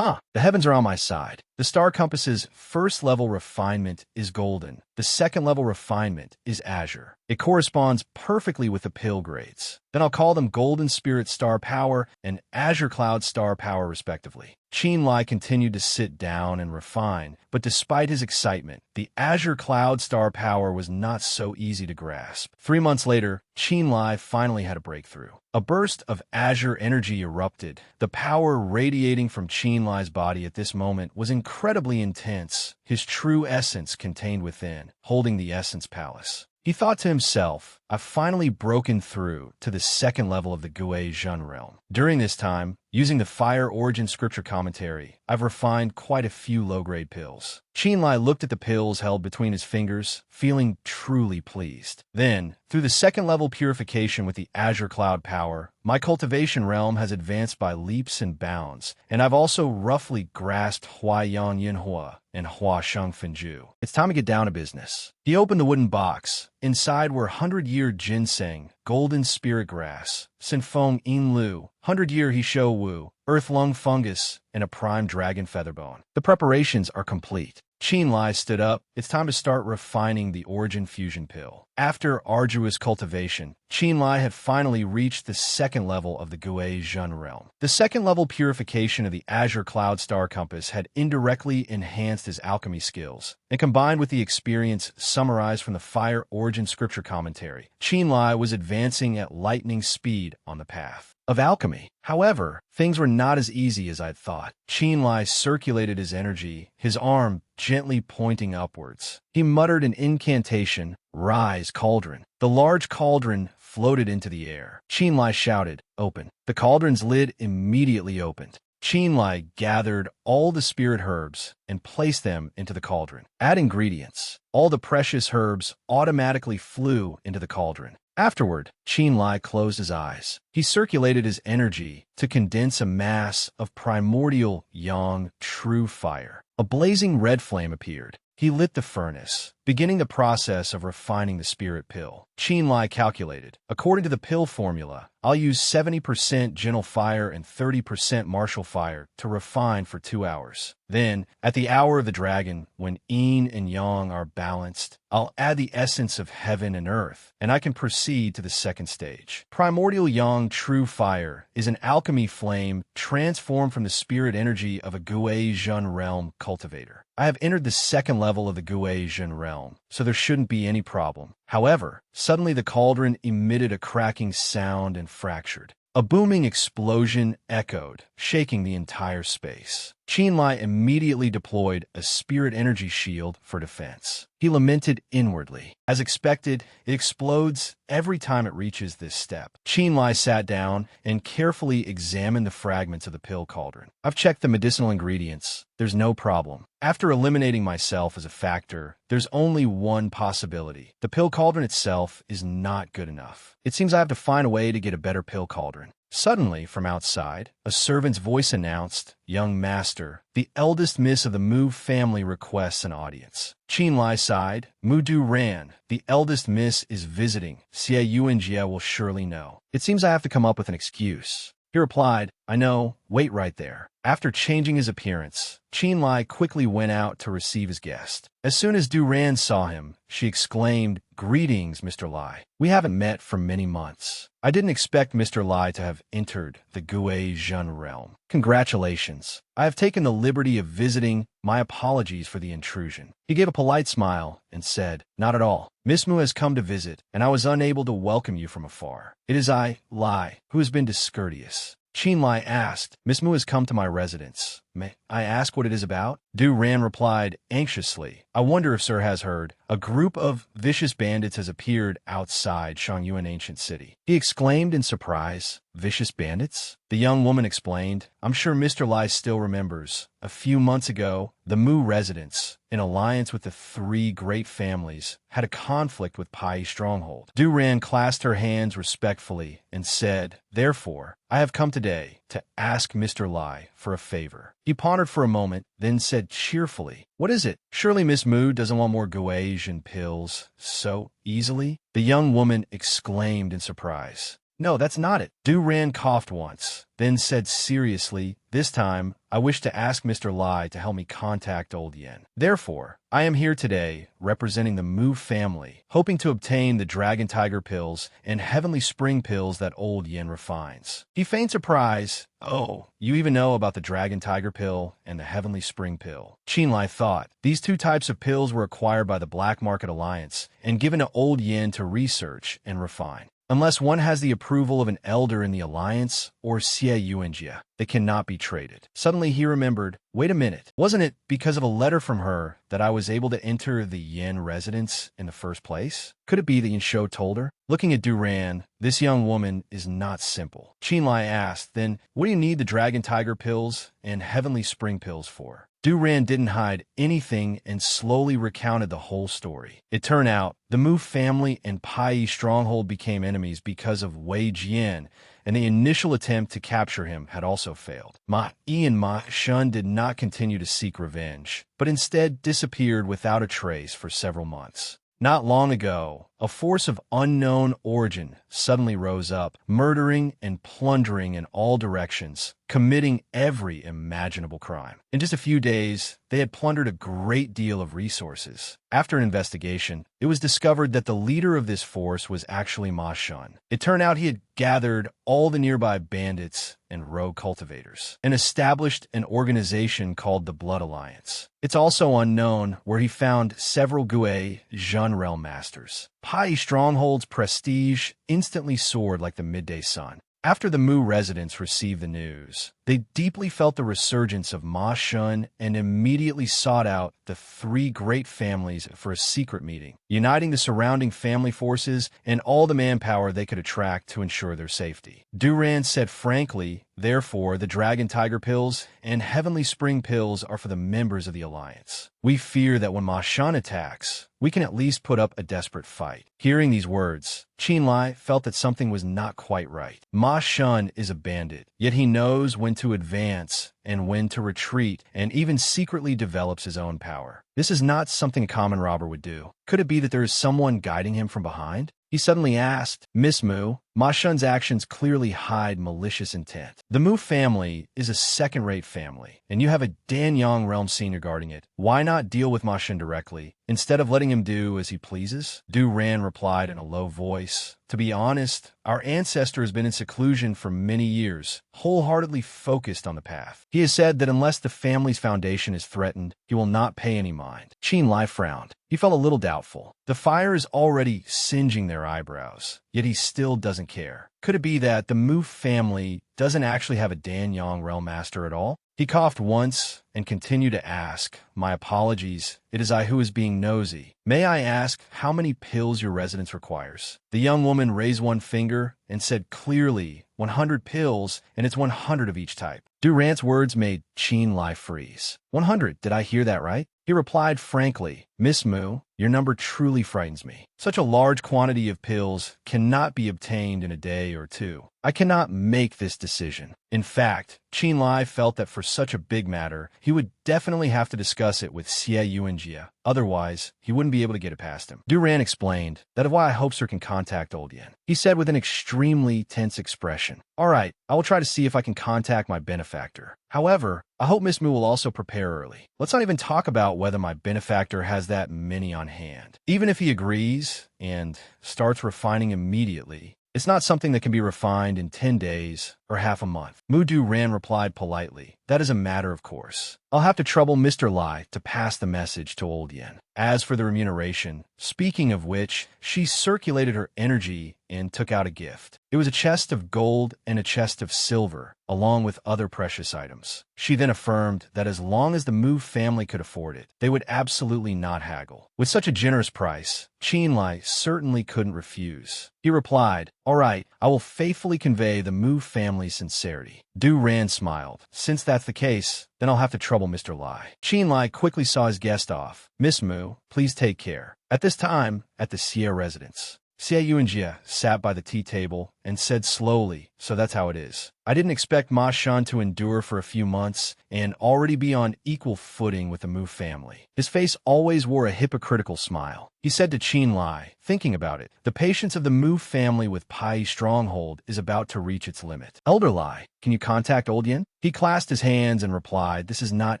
The heavens are on my side. The star compass's first-level refinement is golden. The second-level refinement is azure. It corresponds perfectly with the pill grades. Then I'll call them Golden Spirit Star Power and Azure Cloud Star Power respectively. Qinlai continued to sit down and refine, but despite his excitement, the Azure Cloud Star Power was not so easy to grasp. 3 months later, Qinlai finally had a breakthrough. A burst of azure energy erupted. The power radiating from Qinlai's body at this moment was incredibly intense, his true essence contained within, holding the Essence Palace. He thought to himself, I've finally broken through to the second level of the Gui Zhen realm. During this time, using the Fire Origin Scripture commentary, I've refined quite a few low-grade pills. Qinlai looked at the pills held between his fingers, feeling truly pleased. Then, through the second-level purification with the Azure Cloud Power, my cultivation realm has advanced by leaps and bounds, and I've also roughly grasped Huayan Yinhua and Huasheng Fenju. It's time to get down to business. He opened the wooden box. Inside were 100-year ginseng, golden spirit grass, Sinfeng Yinlu, 100-year Hisho Wu, earth lung fungus, and a prime dragon featherbone. The preparations are complete. Qinlai stood up. It's time to start refining the Origin Fusion Pill. After arduous cultivation, Qinlai had finally reached the second level of the Gui Zhen realm. The second-level purification of the Azure Cloud Star Compass had indirectly enhanced his alchemy skills, and combined with the experience summarized from the Fire Origin Scripture commentary, Qinlai was advancing at lightning speed on the path of alchemy. However, things were not as easy as I'd thought. Qinlai circulated his energy, his arm gently pointing upwards. He muttered an incantation, "Rise, cauldron." The large cauldron floated into the air. Qinlai shouted, "Open." The cauldron's lid immediately opened. Qinlai gathered all the spirit herbs and placed them into the cauldron. Add ingredients. All the precious herbs automatically flew into the cauldron. Afterward, Qinlai closed his eyes. He circulated his energy to condense a mass of primordial yang true fire. A blazing red flame appeared. He lit the furnace, beginning the process of refining the spirit pill. Qin Lai calculated, according to the pill formula, I'll use 70% gentle fire and 30% martial fire to refine for 2 hours. Then, at the hour of the dragon, when yin and yang are balanced, I'll add the essence of heaven and earth, and I can proceed to the second stage. Primordial yang true fire is an alchemy flame transformed from the spirit energy of a Gui Zhen realm cultivator. I have entered the second level of the Gui Zhen realm, so there shouldn't be any problem. However, suddenly the cauldron emitted a cracking sound and fractured. A booming explosion echoed, shaking the entire space. Qin Lai immediately deployed a spirit energy shield for defense. He lamented inwardly. As expected, it explodes every time it reaches this step. Qin Lai sat down and carefully examined the fragments of the pill cauldron. I've checked the medicinal ingredients. There's no problem. After eliminating myself as a factor, there's only one possibility. The pill cauldron itself is not good enough. It seems I have to find a way to get a better pill cauldron. Suddenly, from outside, a servant's voice announced, "Young master, the eldest miss of the Mu family requests an audience." Qin Lai sighed. Mu Du ran. The eldest miss is visiting. Xie Yuanjie will surely know. It seems I have to come up with an excuse. He replied, "I know. Wait right there." After changing his appearance, Qin Lai quickly went out to receive his guest. As soon as Duran saw him, she exclaimed, "Greetings, Mr. Lai. We haven't met for many months. I didn't expect Mr. Lai to have entered the Gui Zhen realm. Congratulations. I have taken the liberty of visiting. My apologies for the intrusion." He gave a polite smile and said, "Not at all. Miss Mu has come to visit, and I was unable to welcome you from afar. It is I, Lai, who has been discourteous." Qin Lai asked, "Miss Mu has come to my residence. May I ask what it is about?" Du Ran replied anxiously, "I wonder if sir has heard. A group of vicious bandits has appeared outside Shangyuan ancient city." He exclaimed in surprise, "Vicious bandits?" The young woman explained, "I'm sure Mr. Lai still remembers. A few months ago, the Mu residents, in alliance with the three great families, had a conflict with Pai Stronghold." Du Ran clasped her hands respectfully and said, "Therefore, I have come today to ask Mr. Lai for a favor." He pondered for a moment, then said cheerfully, "What is it? Surely Miss Mu doesn't want more Guasian pills so easily?" The young woman exclaimed in surprise, "No, that's not it." Du Ran coughed once, then said seriously, "This time, I wish to ask Mr. Lai to help me contact Old Yen. Therefore, I am here today, representing the Mu family, hoping to obtain the Dragon Tiger pills and Heavenly Spring pills that Old Yen refines." He feigned surprise. "Oh, you even know about the Dragon Tiger pill and the Heavenly Spring pill." Qin Lai thought, these two types of pills were acquired by the Black Market Alliance and given to Old Yen to research and refine. Unless one has the approval of an elder in the alliance or Xie Yuanjie, they cannot be traded. Suddenly he remembered, wait a minute, wasn't it because of a letter from her that I was able to enter the Yen residence in the first place? Could it be that Yinsho told her? Looking at Duran, this young woman is not simple. Qin Lai asked, "Then what do you need the Dragon Tiger pills and Heavenly Spring pills for?" Duran didn't hide anything and slowly recounted the whole story. It turned out, the Mu family and Pai Stronghold became enemies because of Wei Jian, and the initial attempt to capture him had also failed. Ma Yi and Ma Shun did not continue to seek revenge, but instead disappeared without a trace for several months. Not long ago, a force of unknown origin suddenly rose up, murdering and plundering in all directions, committing every imaginable crime. In just a few days, they had plundered a great deal of resources. After an investigation, it was discovered that the leader of this force was actually Ma Shun. It turned out he had gathered all the nearby bandits and rogue cultivators, and established an organization called the Blood Alliance. It's also unknown where he found several Gui Zhen realm masters. Pai Stronghold's prestige instantly soared like the midday sun. After the Mu residents received the news, they deeply felt the resurgence of Ma Shun and immediately sought out the three great families for a secret meeting, uniting the surrounding family forces and all the manpower they could attract to ensure their safety. Duran said frankly, therefore, the Dragon Tiger pills and Heavenly Spring pills are for the members of the Alliance. We fear that when Ma Shun attacks, we can at least put up a desperate fight. Hearing these words, Qin Lai felt that something was not quite right. Ma Shun is a bandit, yet he knows when to advance and when to retreat, and even secretly develops his own power. This is not something a common robber would do. Could it be that there is someone guiding him from behind? He suddenly asked, Miss Mu. Ma Shun's actions clearly hide malicious intent. The Mu family is a second-rate family, and you have a Danyang realm senior guarding it. Why not deal with Ma Shun directly, instead of letting him do as he pleases? Du Ran replied in a low voice. To be honest, our ancestor has been in seclusion for many years, wholeheartedly focused on the path. He has said that unless the family's foundation is threatened, he will not pay any mind. Qin Lai frowned. He felt a little doubtful. The fire is already singeing their eyebrows, yet he still doesn't care. Could it be that the Mu family doesn't actually have a Danyang realm master at all? He coughed once and continued to ask, My apologies, it is I who is being nosy. May I ask how many pills your residence requires? The young woman raised one finger and said clearly, 100 pills, and it's 100 of each type. Durant's words made Qin Lai freeze. 100, did I hear that right? He replied frankly, Miss Mu, your number truly frightens me. Such a large quantity of pills cannot be obtained in a day or two. I cannot make this decision. In fact, Qin Lai felt that for such a big matter, he would definitely have to discuss it with Xie Yuanjia. Otherwise, he wouldn't be able to get it past him. Duran explained that is why I hope Sir can contact Old Yen. He said with an extremely tense expression. All right, I will try to see if I can contact my benefactor. However, I hope Miss Mu will also prepare early. Let's not even talk about whether my benefactor has that many on hand. Even if he agrees and starts refining immediately, it's not something that can be refined in 10 days or half a month. Mu Duran replied politely. That is a matter of course. I'll have to trouble Mr. Lai to pass the message to Old Yen. As for the remuneration, speaking of which, she circulated her energy and took out a gift. It was a chest of gold and a chest of silver, along with other precious items. She then affirmed that as long as the Mu family could afford it, they would absolutely not haggle. With such a generous price, Qin Lai certainly couldn't refuse. He replied, All right, I will faithfully convey the Mu family's sincerity. Du Ran smiled. Since that's the case, then I'll have to trouble Mr. Lai. Qin Lai quickly saw his guest off. Miss Mu, please take care. At this time, at the Xie residence, Xie Yuanjia sat by the tea table and said slowly, so that's how it is. I didn't expect Ma Shan to endure for a few months and already be on equal footing with the Mu family. His face always wore a hypocritical smile. He said to Qin Lai, thinking about it, the patience of the Mu family with Pai Stronghold is about to reach its limit. Elder Lai, can you contact Old Yen? He clasped his hands and replied, This is not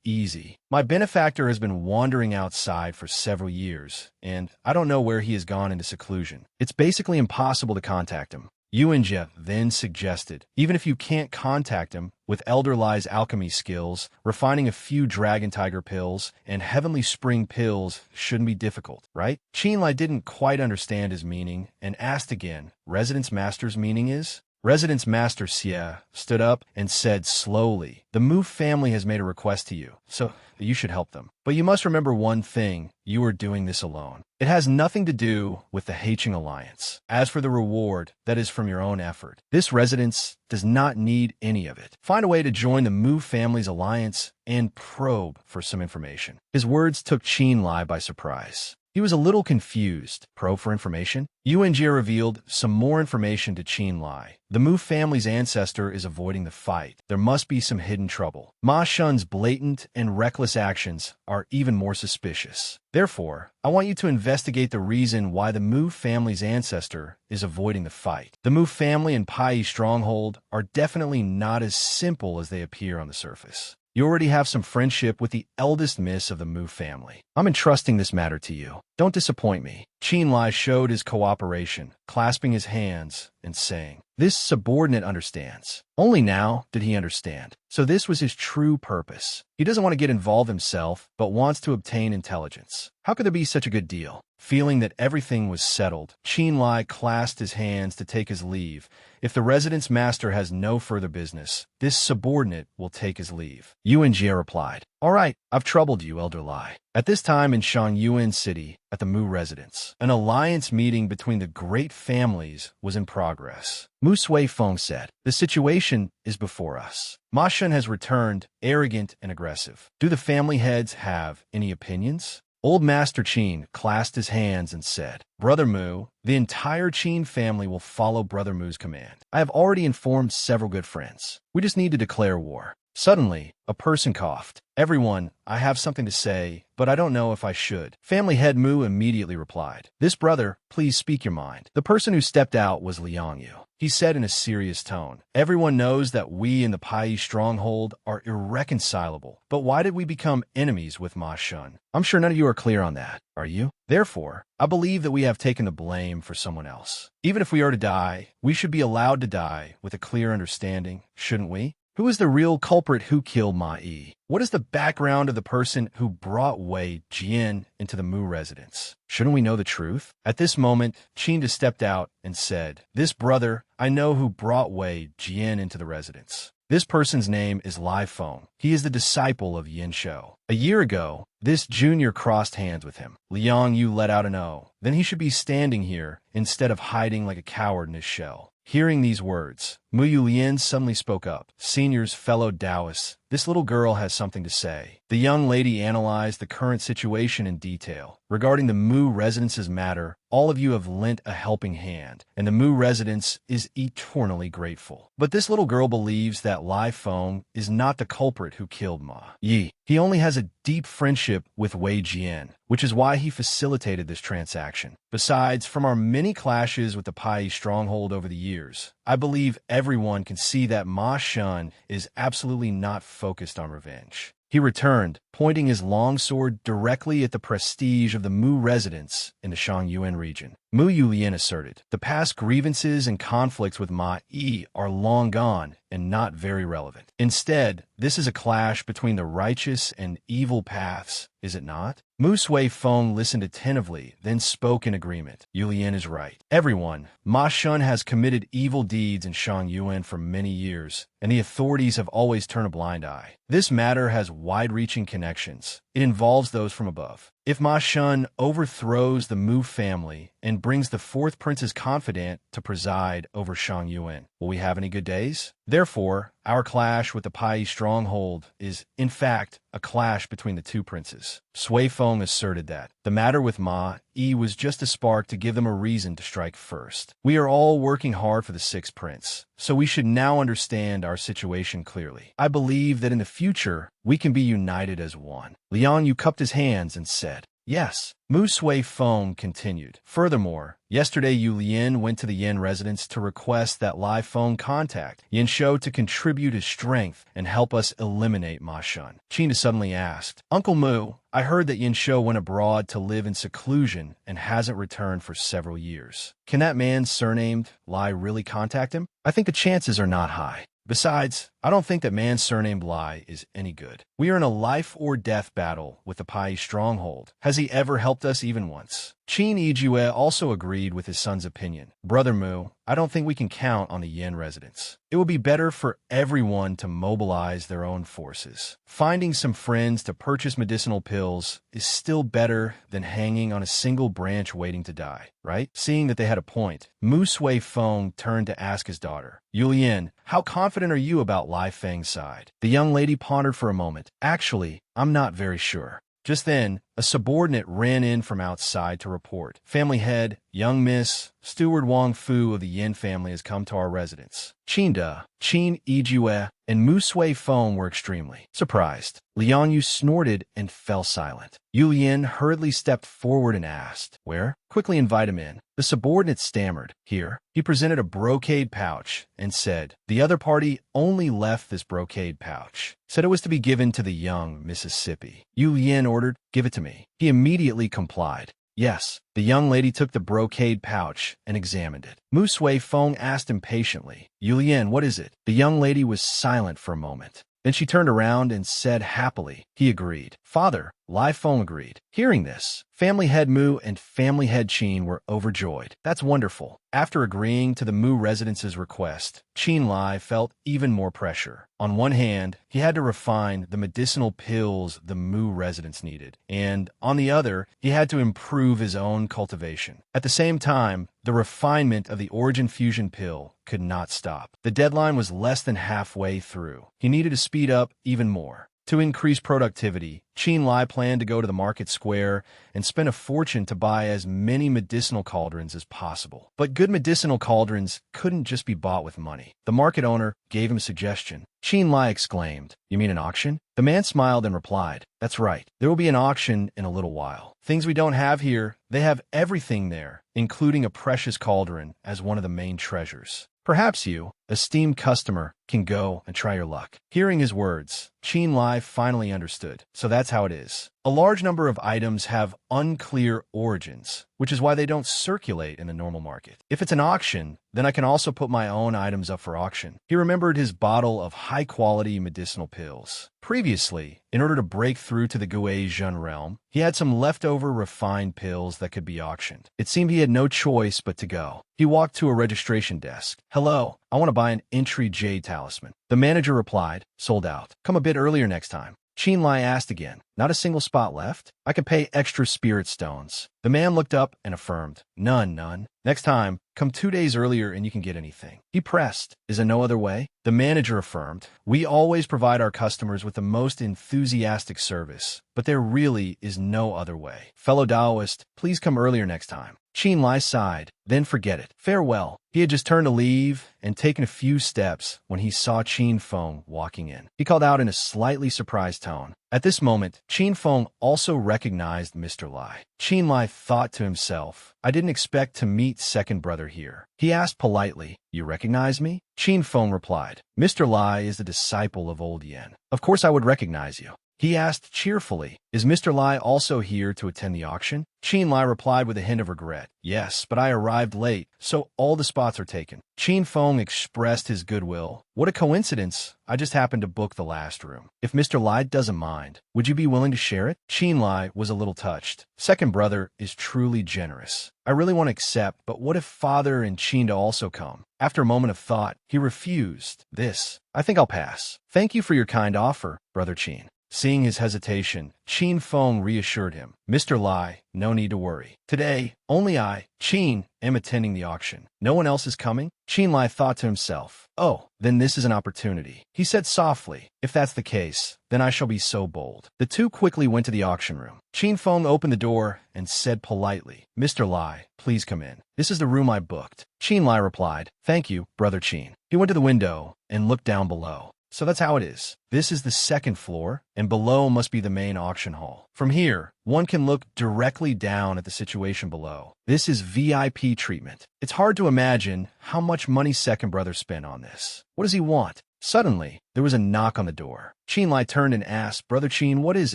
easy. My benefactor has been wandering outside for several years, and I don't know where he has gone into seclusion. It's basically impossible to contact him. Yuanjia then suggested, even if you can't contact him, with Elder Lai's alchemy skills, refining a few Dragon Tiger pills and Heavenly Spring pills shouldn't be difficult, right? Qin Lai didn't quite understand his meaning and asked again, Residence Master's meaning is? Residence Master Xie stood up and said slowly, The Mu family has made a request to you, so you should help them. But you must remember one thing, you are doing this alone. It has nothing to do with the Heiching Alliance. As for the reward, that is from your own effort. This residence does not need any of it. Find a way to join the Mu family's alliance and probe for some information. His words took Qin Lai by surprise. He was a little confused. Probe for information? Yuanjia revealed some more information to Qin Lai. The Mu family's ancestor is avoiding the fight. There must be some hidden trouble. Ma Shun's blatant and reckless actions are even more suspicious. Therefore, I want you to investigate the reason why the Mu family's ancestor is avoiding the fight. The Mu family and Pai Stronghold are definitely not as simple as they appear on the surface. You already have some friendship with the eldest miss of the Mu family. I'm entrusting this matter to you. Don't disappoint me. Qin Lai showed his cooperation, clasping his hands and saying, This subordinate understands. Only now did he understand. So this was his true purpose. He doesn't want to get involved himself, but wants to obtain intelligence. How could there be such a good deal? Feeling that everything was settled, Qin Lai clasped his hands to take his leave. If the residence master has no further business, this subordinate will take his leave. Yuanjia replied, All right, I've troubled you, Elder Lai. At this time in Shangyuan City, at the Mu residence, an alliance meeting between the great families was in progress. Mu Sui Feng said, The situation is before us. Ma Shun has returned, arrogant and aggressive. Do the family heads have any opinions? Old Master Qin clasped his hands and said, Brother Mu, the entire Qin family will follow Brother Mu's command. I have already informed several good friends. We just need to declare war. Suddenly, a person coughed. Everyone, I have something to say, but I don't know if I should. Family head Mu immediately replied, This brother, please speak your mind. The person who stepped out was Liang Yu. He said in a serious tone, Everyone knows that we in the Pai stronghold are irreconcilable, but why did we become enemies with Ma Shun? I'm sure none of you are clear on that, are you? Therefore, I believe that we have taken the blame for someone else. Even if we are to die, we should be allowed to die with a clear understanding, shouldn't we? Who is the real culprit who killed Ma Yi? What is the background of the person who brought Wei Jian into the Mu residence? Shouldn't we know the truth? At this moment, Qin stepped out and said, This brother, I know who brought Wei Jian into the residence. This person's name is Lai Feng. He is the disciple of Yin Shou. A year ago, this junior crossed hands with him. Liang Yu let out an "oh." Then he should be standing here instead of hiding like a coward in his shell. Hearing these words, Mu Yulian suddenly spoke up. Seniors, fellow Taoists, this little girl has something to say. The young lady analyzed the current situation in detail. Regarding the Mu residence's matter, all of you have lent a helping hand, and the Mu residence is eternally grateful. But this little girl believes that Lai Feng is not the culprit who killed Ma Yi. He only has a deep friendship with Wei Jian, which is why he facilitated this transaction. Besides, from our many clashes with the Pai stronghold over the years, I believe everyone can see that Ma Shun is absolutely not focused on revenge. He returned, pointing his long sword directly at the prestige of the Mu residence in the Shangyuan region. Mu Yulian asserted, The past grievances and conflicts with Ma Yi are long gone and not very relevant. Instead, this is a clash between the righteous and evil paths, is it not? Mu Sui Feng listened attentively, then spoke in agreement. Yulian is right. Everyone, Ma Shun has committed evil deeds in Shangyuan for many years, and the authorities have always turned a blind eye. This matter has wide-reaching connections. It involves those from above. If Ma Shun overthrows the Mu family and brings the fourth prince's confidant to preside over Shangyuan, will we have any good days? Therefore, our clash with the Pai stronghold is, in fact, a clash between the two princes. Sui Feng asserted that the matter with Ma Yi was just a spark to give them a reason to strike first. We are all working hard for the sixth prince, so we should now understand our situation clearly. I believe that in the future, we can be united as one. Liang Yu cupped his hands and said, Yes. Mu Sui Feng continued. Furthermore, yesterday Yu Lian went to the Yin residence to request that Lai Feng contact Yin Shou to contribute his strength and help us eliminate Ma Shun. Qin suddenly asked, Uncle Mu, I heard that Yin Shou went abroad to live in seclusion and hasn't returned for several years. Can that man surnamed Lai really contact him? I think the chances are not high. Besides, I don't think that man surnamed Lai is any good. We are in a life-or-death battle with the Pai stronghold. Has he ever helped us even once? Qin Yijue also agreed with his son's opinion. Brother Mu, I don't think we can count on the Yin residence. It would be better for everyone to mobilize their own forces. Finding some friends to purchase medicinal pills is still better than hanging on a single branch waiting to die, right? Seeing that they had a point, Mu Sui Feng turned to ask his daughter, Yulian, how confident are you about Lai Feng's side? The young lady pondered for a moment. Actually, I'm not very sure. Just then, a subordinate ran in from outside to report. Family head, young Miss, Steward Wang Fu of the Yin family has come to our residence. Qin Yijue, and Mu Sui Feng were extremely surprised. Liang Yu snorted and fell silent. Yu Yin hurriedly stepped forward and asked, Where? Quickly invite him in. The subordinate stammered, Here. He presented a brocade pouch and said, The other party only left this brocade pouch. Said it was to be given to the young Mississippi. Yu Yin ordered, Give it to me. He immediately complied. Yes. The young lady took the brocade pouch and examined it. Mu Sui Feng asked impatiently, Yulian, what is it? The young lady was silent for a moment. Then she turned around and said happily, He agreed. Father, Lai Feng agreed. Hearing this, family head Mu and family head Qin were overjoyed. That's wonderful. After agreeing to the Mu residence's request, Qin Lai felt even more pressure. On one hand, he had to refine the medicinal pills the Mu residence needed, and on the other, he had to improve his own cultivation. At the same time, the refinement of the Origin Fusion pill could not stop. The deadline was less than halfway through. He needed to speed up even more. To increase productivity, Qin Lai planned to go to the market square and spend a fortune to buy as many medicinal cauldrons as possible. But good medicinal cauldrons couldn't just be bought with money. The market owner gave him a suggestion. Qin Lai exclaimed, "You mean an auction?" The man smiled and replied, "That's right. There will be an auction in a little while. Things we don't have here, they have everything there, including a precious cauldron as one of the main treasures. Perhaps you, esteemed customer, can go and try your luck." Hearing his words, Qin Lai finally understood. So that's how it is. A large number of items have unclear origins, which is why they don't circulate in the normal market. If it's an auction, then I can also put my own items up for auction. He remembered his bottle of high-quality medicinal pills. Previously, in order to break through to the Guizhun realm, he had some leftover refined pills that could be auctioned. It seemed he had no choice but to go. He walked to a registration desk. "Hello, I want to buy an entry jade talisman." The manager replied, "Sold out. Come a bit earlier next time." Qin Lai asked again, "Not a single spot left? I can pay extra spirit stones." The man looked up and affirmed, None. Next time, come 2 days earlier and you can get anything." He pressed, "Is there no other way?" The manager affirmed, "We always provide our customers with the most enthusiastic service, but there really is no other way. Fellow Taoist, please come earlier next time." Qin Lai sighed, "Then forget it. Farewell." He had just turned to leave and taken a few steps when he saw Qin Feng walking in. He called out in a slightly surprised tone. At this moment, Qin Feng also recognized Mr. Lai. Qin Lai thought to himself, "I didn't expect to meet second brother here." He asked politely, "You recognize me?" Qin Feng replied, "Mr. Lai is a disciple of old Yan. Of course I would recognize you." He asked cheerfully, "Is Mr. Lai also here to attend the auction?" Qin Lai replied with a hint of regret, "Yes, but I arrived late, so all the spots are taken." Qin Feng expressed his goodwill. "What a coincidence. I just happened to book the last room. If Mr. Lai doesn't mind, would you be willing to share it?" Qin Lai was a little touched. Second brother is truly generous. "I really want to accept, but what if father and Qin also come?" After a moment of thought, he refused. I think I'll pass. "Thank you for your kind offer, brother Qin." Seeing his hesitation, Qin Feng reassured him, "Mr. Lai, no need to worry. Today, only I, Qin, am attending the auction. No one else is coming?" Qin Lai thought to himself, "Oh, then this is an opportunity." He said softly, "If that's the case, then I shall be so bold." The two quickly went to the auction room. Qin Feng opened the door and said politely, "Mr. Lai, please come in. This is the room I booked." Qin Lai replied, "Thank you, brother Qin." He went to the window and looked down below. So that's how it is. This is the second floor, and below must be the main auction hall. From here, one can look directly down at the situation below. This is VIP treatment. It's hard to imagine how much money second brother spent on this. What does he want? Suddenly, there was a knock on the door. Qin Lai turned and asked, "Brother Qin, what is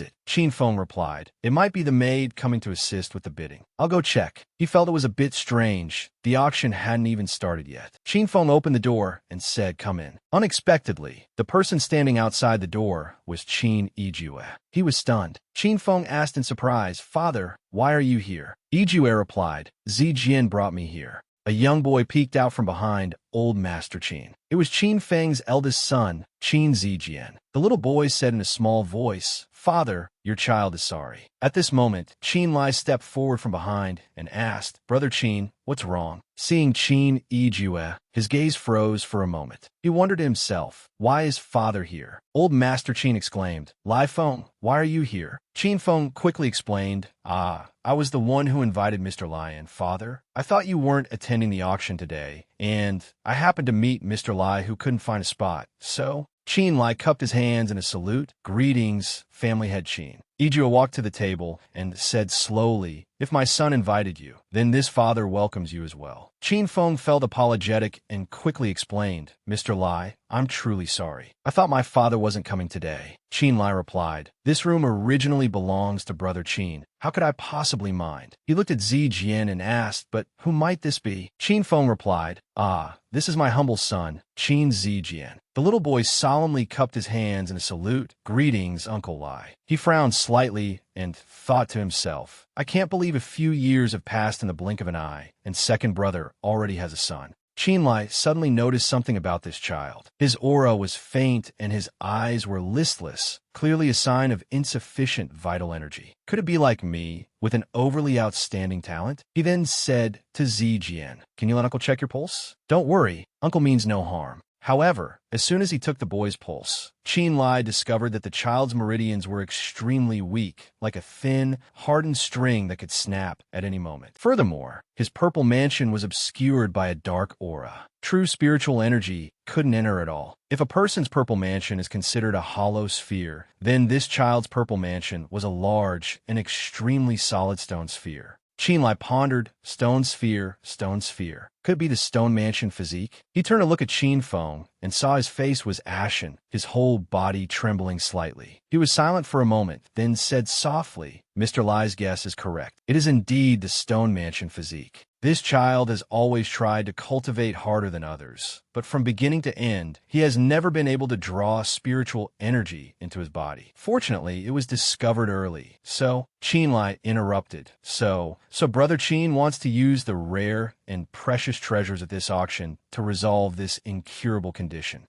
it?" Qin Feng replied, "It might be the maid coming to assist with the bidding. I'll go check." He felt it was a bit strange. The auction hadn't even started yet. Qin Feng opened the door and said, "Come in." Unexpectedly, the person standing outside the door was Qin Yijue. He was stunned. Qin Feng asked in surprise, "Father, why are you here?" Yijue replied, "Zijian brought me here." A young boy peeked out from behind old Master Qin. It was Qin Feng's eldest son, Qin Zijian. The little boy said in a small voice, "Father, your child is sorry." At this moment, Qin Lai stepped forward from behind and asked, "Brother Qin, what's wrong?" Seeing Qin Yijue, his gaze froze for a moment. He wondered to himself, why is father here? Old Master Qin exclaimed, "Lai Feng, why are you here?" Qin Feng quickly explained, I was the one who invited Mr. Lai in, father. I thought you weren't attending the auction today, and I happened to meet Mr. Lai who couldn't find a spot, so..." Qin Lai cupped his hands in a salute. "Greetings, family head Qin." Yijue walked to the table and said slowly, "If my son invited you, then this father welcomes you as well." Qin Feng felt apologetic and quickly explained, "Mr. Lai, I'm truly sorry. I thought my father wasn't coming today." Qin Lai replied, "This room originally belongs to brother Qin. How could I possibly mind?" He looked at Zijian and asked, "But who might this be?" Qin Feng replied, This is my humble son, Qin Zijian." The little boy solemnly cupped his hands in a salute. "Greetings, Uncle Lai." He frowned slightly and thought to himself, I can't believe a few years have passed in the blink of an eye, and second brother already has a son. Qin Lai suddenly noticed something about this child. His aura was faint and his eyes were listless, clearly a sign of insufficient vital energy. Could it be like me, with an overly outstanding talent? He then said to Zijian, "Can you let Uncle check your pulse?" "Don't worry, Uncle means no harm." However, as soon as he took the boy's pulse, Qin Lai discovered that the child's meridians were extremely weak, like a thin, hardened string that could snap at any moment. Furthermore, his purple mansion was obscured by a dark aura. True spiritual energy couldn't enter at all. If a person's purple mansion is considered a hollow sphere, then this child's purple mansion was a large and extremely solid stone sphere. Qin Lai pondered, stone sphere, stone sphere. Could it be the stone mansion physique? He turned to look at Qin Feng and saw his face was ashen, his whole body trembling slightly. He was silent for a moment, then said softly, Mr. Lai's guess is correct. It is indeed the stone mansion physique. This child has always tried to cultivate harder than others, but from beginning to end, he has never been able to draw spiritual energy into his body. Fortunately, it was discovered early. So, Qin Lai interrupted. So Brother Qin wants to use the rare and precious treasures at this auction to resolve this incurable condition.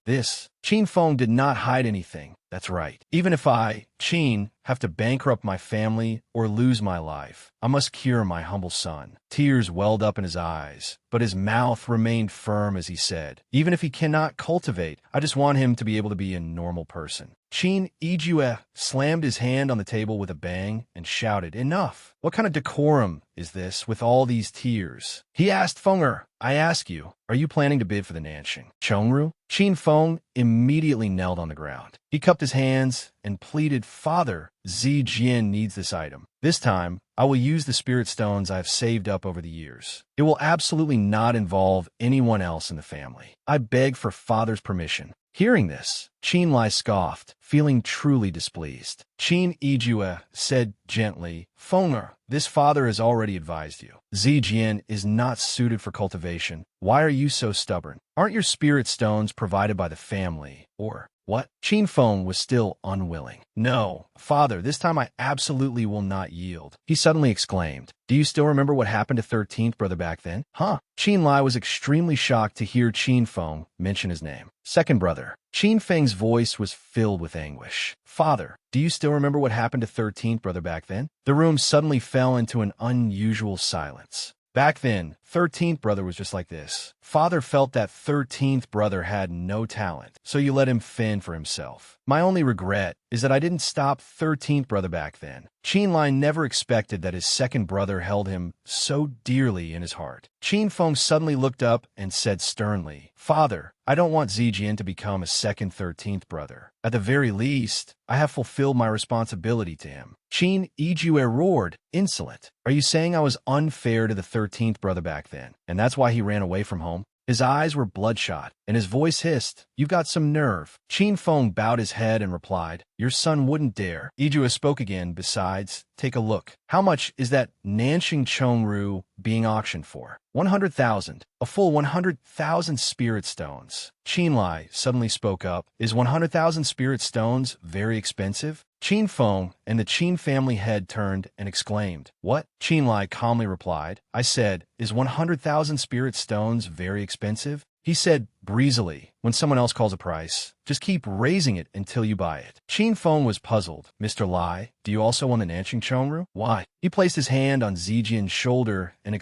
Qin Feng did not hide anything. That's right. Even if I, Qin, have to bankrupt my family or lose my life, I must cure my humble son. Tears welled up in his eyes, but his mouth remained firm as he said, even if he cannot cultivate, I just want him to be able to be a normal person. Qin Yijue slammed his hand on the table with a bang and shouted, Enough! What kind of decorum is this with all these tears? He asked Fenger, I ask you, are you planning to bid for the Nanxing Chongru? Qin Feng immediately knelt on the ground. He cupped his hands and pleaded, Father, Zijian needs this item. This time, I will use the spirit stones I have saved up over the years. It will absolutely not involve anyone else in the family. I beg for Father's permission. Hearing this, Qin Lai scoffed, feeling truly displeased. Qin Yijue said gently, Fenger, this father has already advised you. Zijian is not suited for cultivation. Why are you so stubborn? Aren't your spirit stones provided by the family? Or what? Qin Feng was still unwilling. No, father, this time I absolutely will not yield. He suddenly exclaimed, Do you still remember what happened to 13th brother back then? Huh? Qin Lai was extremely shocked to hear Qin Feng mention his name. Second brother. Qin Feng's voice was filled with anguish. Father, do you still remember what happened to 13th brother back then? The room suddenly fell into an unusual silence. Back then, 13th brother was just like this. Father felt that 13th brother had no talent, so you let him fend for himself. My only regret is that I didn't stop 13th brother back then. Qin Lai never expected that his second brother held him so dearly in his heart. Qin Feng suddenly looked up and said sternly, Father, I don't want Zijian to become a second 13th brother. At the very least, I have fulfilled my responsibility to him. Qin Yijue roared, Insolent. Are you saying I was unfair to the 13th brother back then, and that's why he ran away from home? His eyes were bloodshot, and his voice hissed, You've got some nerve. Qin Feng bowed his head and replied, Your son wouldn't dare. Yijue spoke again, besides, take a look. How much is that Nanxing Chongru being auctioned for? 100,000. A full 100,000 spirit stones. Qin Lai suddenly spoke up, Is 100,000 spirit stones very expensive? Qin Feng and the Qin family head turned and exclaimed, What? Qin Lai calmly replied, I said, Is 100,000 spirit stones very expensive? He said breezily, when someone else calls a price, just keep raising it until you buy it. Qin Feng was puzzled. Mr. Lai, do you also want the Nanxing Chongru? Why? He placed his hand on Zijian's shoulder and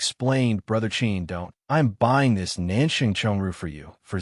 Brother Qin, don't. I'm buying this Nanxing Chongru for you, for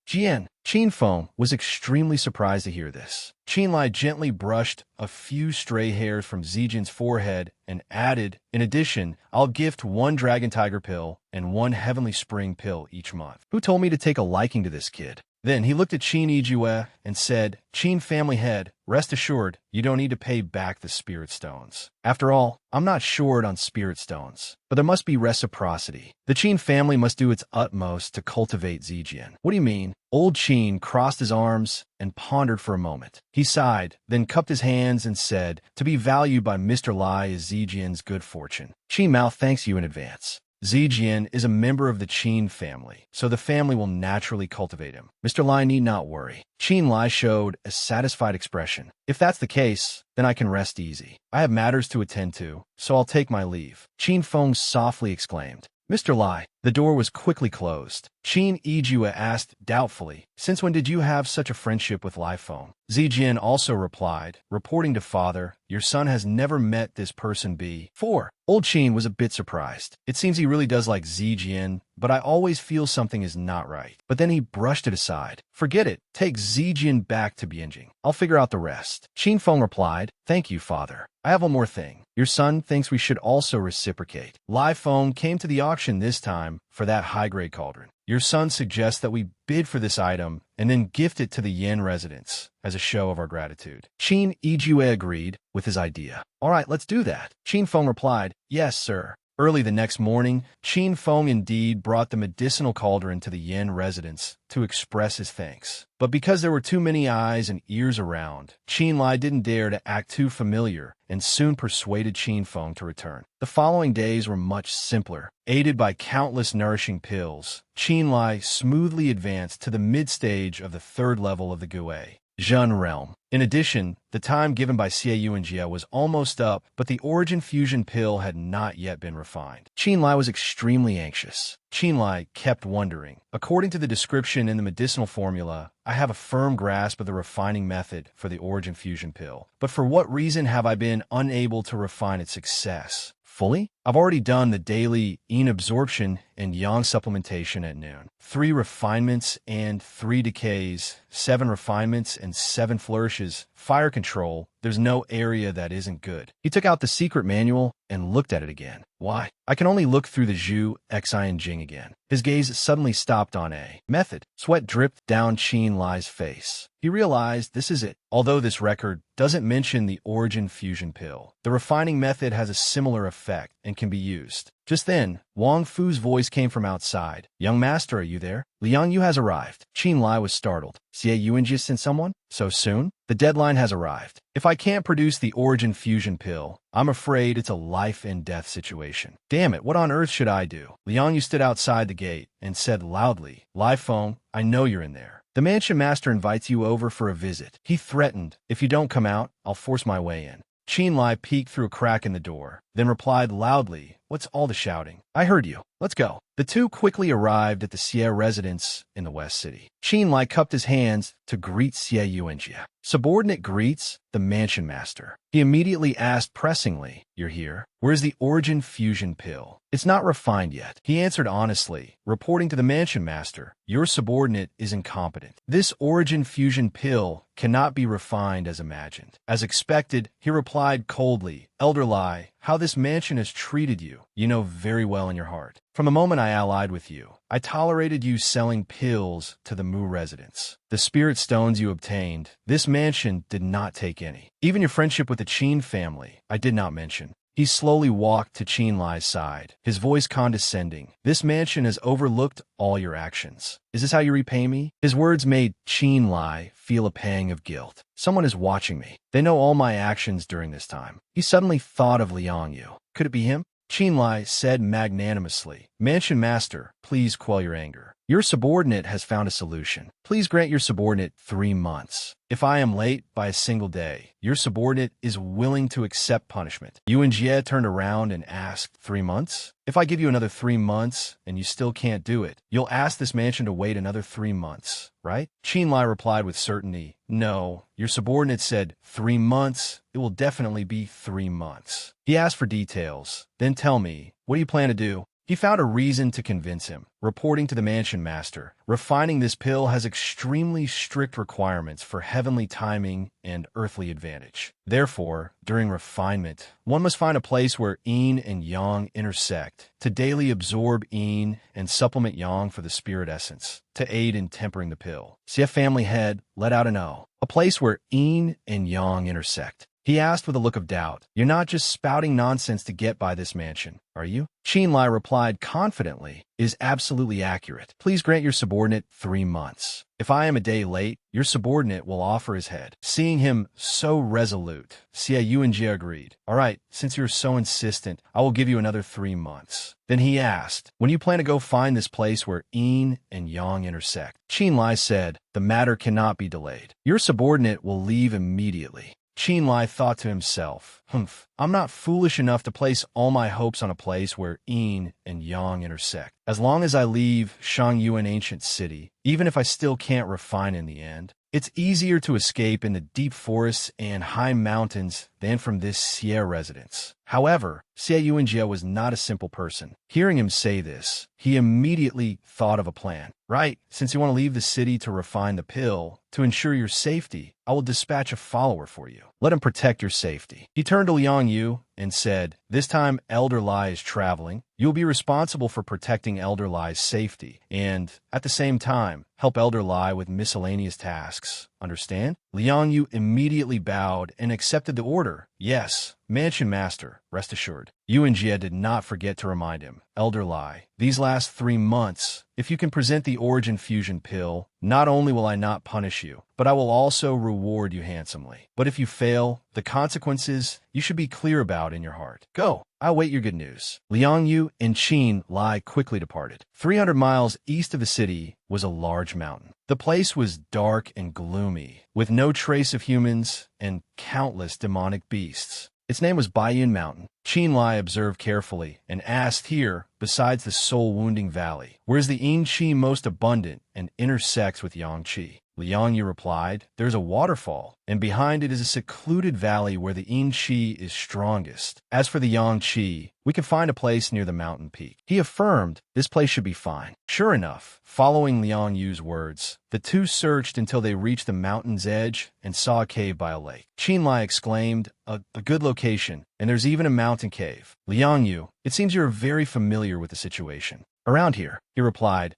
Jian. Qin Feng was extremely surprised to hear this. Qin Lai gently brushed a few stray hairs from Zijian's forehead and added, In addition, I'll gift 1 Dragon Tiger pill and 1 Heavenly Spring pill each month. Who told me to take a liking to this kid? Then he looked at Qin Yijue and said, Qin family head, rest assured, you don't need to pay back the spirit stones. After all, I'm not short on spirit stones, but there must be reciprocity. The Qin family must do its utmost to cultivate Zijian. What do you mean? Old Qin crossed his arms and pondered for a moment. He sighed, then cupped his hands and said, To be valued by Mr. Lai is Zijian's good fortune. Qin Mao thanks you in advance. Zijian is a member of the Qin family, so the family will naturally cultivate him. Mr. Lai need not worry. Qin Lai showed a satisfied expression. If that's the case, then I can rest easy. I have matters to attend to, so I'll take my leave. Qin Feng softly exclaimed, Mr. Lai, The door was quickly closed. Qin Yijue asked doubtfully, "Since when did you have such a friendship with Lai Feng?" Zijian also replied, reporting to father, "Your son has never met this person before." Old Qin was a bit surprised. It seems he really does like Zijian, but I always feel something is not right. But then he brushed it aside. "Forget it. Take Zijian back to Bianjing. I'll figure out the rest." Qin Feng replied, "Thank you, father. I have one more thing. Your son thinks we should also reciprocate." Lai Feng came to the auction this time for that high-grade cauldron. "Your son suggests that we bid for this item and then gift it to the Yin residents as a show of our gratitude." Qin Yijue agreed with his idea. "All right, let's do that." Qin Feng replied, "Yes, sir." Early the next morning, Qin Feng indeed brought the medicinal cauldron to the Yin residence to express his thanks. But because there were too many eyes and ears around, Qin Lai didn't dare to act too familiar and soon persuaded Qin Feng to return. The following days were much simpler. Aided by countless nourishing pills, Qin Lai smoothly advanced to the mid-stage of the third level of the Gue Zhen realm. In addition, the time given by Xie Yuanjie was almost up, but the origin fusion pill had not yet been refined. Qin Lai was extremely anxious. Qin Lai kept wondering. According to the description in the medicinal formula, I have a firm grasp of the refining method for the origin fusion pill. But for what reason have I been unable to refine its success fully? I've already done the daily yin absorption and yang supplementation at noon. 3 refinements and 3 decays, 7 refinements and 7 flourishes, fire control. There's no area that isn't good. He took out the secret manual and looked at it again. Why? I can only look through the Zhu, Xi, and Jing again. His gaze suddenly stopped on a method. Sweat dripped down Qin Lai's face. He realized this is it. Although this record doesn't mention the origin fusion pill, the refining method has a similar effect and can be used. Just then, Wang Fu's voice came from outside. "Young master, are you there? Liang Yu has arrived." Qin Lai was startled. "Xie Yuanjie sent someone? So soon? The deadline has arrived. If I can't produce the origin fusion pill, I'm afraid it's a life and death situation." "Damn it, what on earth should I do?" Liang Yu stood outside the gate and said loudly, "Lai Feng, I know you're in there. The mansion master invites you over for a visit. He threatened, if you don't come out, I'll force my way in." Qin Lai peeked through a crack in the door, then replied loudly, "What's all the shouting? I heard you. Let's go." The two quickly arrived at the Xie residence in the West City. Qin Lai cupped his hands to greet Xie Yuanjie. Subordinate greets the mansion master. He immediately asked pressingly, "You're here? Where's the origin fusion pill?" "It's not refined yet," he answered honestly, reporting to the mansion master, "Your subordinate is incompetent. This origin fusion pill cannot be refined as imagined." As expected, he replied coldly, "Elder Lai, how this mansion has treated you, you know very well in your heart. From the moment I allied with you, I tolerated you selling pills to the Mu residents. The spirit stones you obtained, this mansion did not take any. Even your friendship with the Qin family, I did not mention." He slowly walked to Qin Lai's side, his voice condescending. "This mansion has overlooked all your actions. Is this how you repay me?" His words made Qin Lai feel a pang of guilt. Someone is watching me. They know all my actions during this time. He suddenly thought of Liang Yu. Could it be him? Qin Lai said magnanimously, "Mansion master, please quell your anger. Your subordinate has found a solution. Please grant your subordinate 3 months. If I am late by a single day, your subordinate is willing to accept punishment." Yuanjie turned around and asked, 3 months? If I give you another 3 months and you still can't do it, you'll ask this mansion to wait another 3 months, right? Qin Lai replied with certainty, "No, your subordinate said 3 months. It will definitely be 3 months." He asked for details. "Then tell me, what do you plan to do?" He found a reason to convince him, reporting to the mansion master, "Refining this pill has extremely strict requirements for heavenly timing and earthly advantage. Therefore, during refinement, one must find a place where yin and yang intersect, to daily absorb yin and supplement yang for the spirit essence, to aid in tempering the pill." Xie family head let out an "O." A place where yin and yang intersect. He asked with a look of doubt, "You're not just spouting nonsense to get by this mansion, are you?" Qin Lai replied confidently, "Is absolutely accurate. Please grant your subordinate 3 months. If I am a day late, your subordinate will offer his head." Seeing him so resolute, Xie Yuanjie agreed. "All right, since you're so insistent, I will give you another 3 months." Then he asked, "When do you plan to go find this place where yin and yang intersect?" Qin Lai said, "The matter cannot be delayed. Your subordinate will leave immediately." Qin Lai thought to himself, "I'm not foolish enough to place all my hopes on a place where yin and yang intersect. As long as I leave Shangyu, an ancient city, even if I still can't refine in the end, it's easier to escape in the deep forests and high mountains than from this Xie residence. However, Xie Yuanjie was not a simple person. Hearing him say this, he immediately thought of a plan. Right, since you want to leave the city to refine the pill, to ensure your safety, I will dispatch a follower for you. Let him protect your safety. He turned to Liang Yu and said, this time Elder Lai is traveling. You'll be responsible for protecting Elder Lai's safety, and, at the same time, help Elder Lai with miscellaneous tasks. Understand? Liang Yu immediately bowed and accepted the order. Yes, Mansion Master, rest assured. Yuan Jie did not forget to remind him, Elder Lai, these last 3 months, if you can present the Origin Fusion pill, not only will I not punish you, but I will also reward you handsomely. But if you fail, the consequences you should be clear about in your heart. Go. I'll wait your good news. Liang Yu and Qin Lai quickly departed. 300 miles east of the city was a large mountain. The place was dark and gloomy, with no trace of humans and countless demonic beasts. Its name was Baiyun Mountain. Qin Lai observed carefully and asked here, besides the soul-wounding valley, where is the Yin Qi most abundant and intersects with Yang Qi? Liang Yu replied, there's a waterfall, and behind it is a secluded valley where the Yin Qi is strongest. As for the Yang Qi, we can find a place near the mountain peak. He affirmed this place should be fine. Sure enough, following Liang Yu's words, the two searched until they reached the mountain's edge and saw a cave by a lake. Qin Lai exclaimed, a good location, and there's even a mountain cave. Liang Yu, it seems you're very familiar with the situation. Around here, he replied,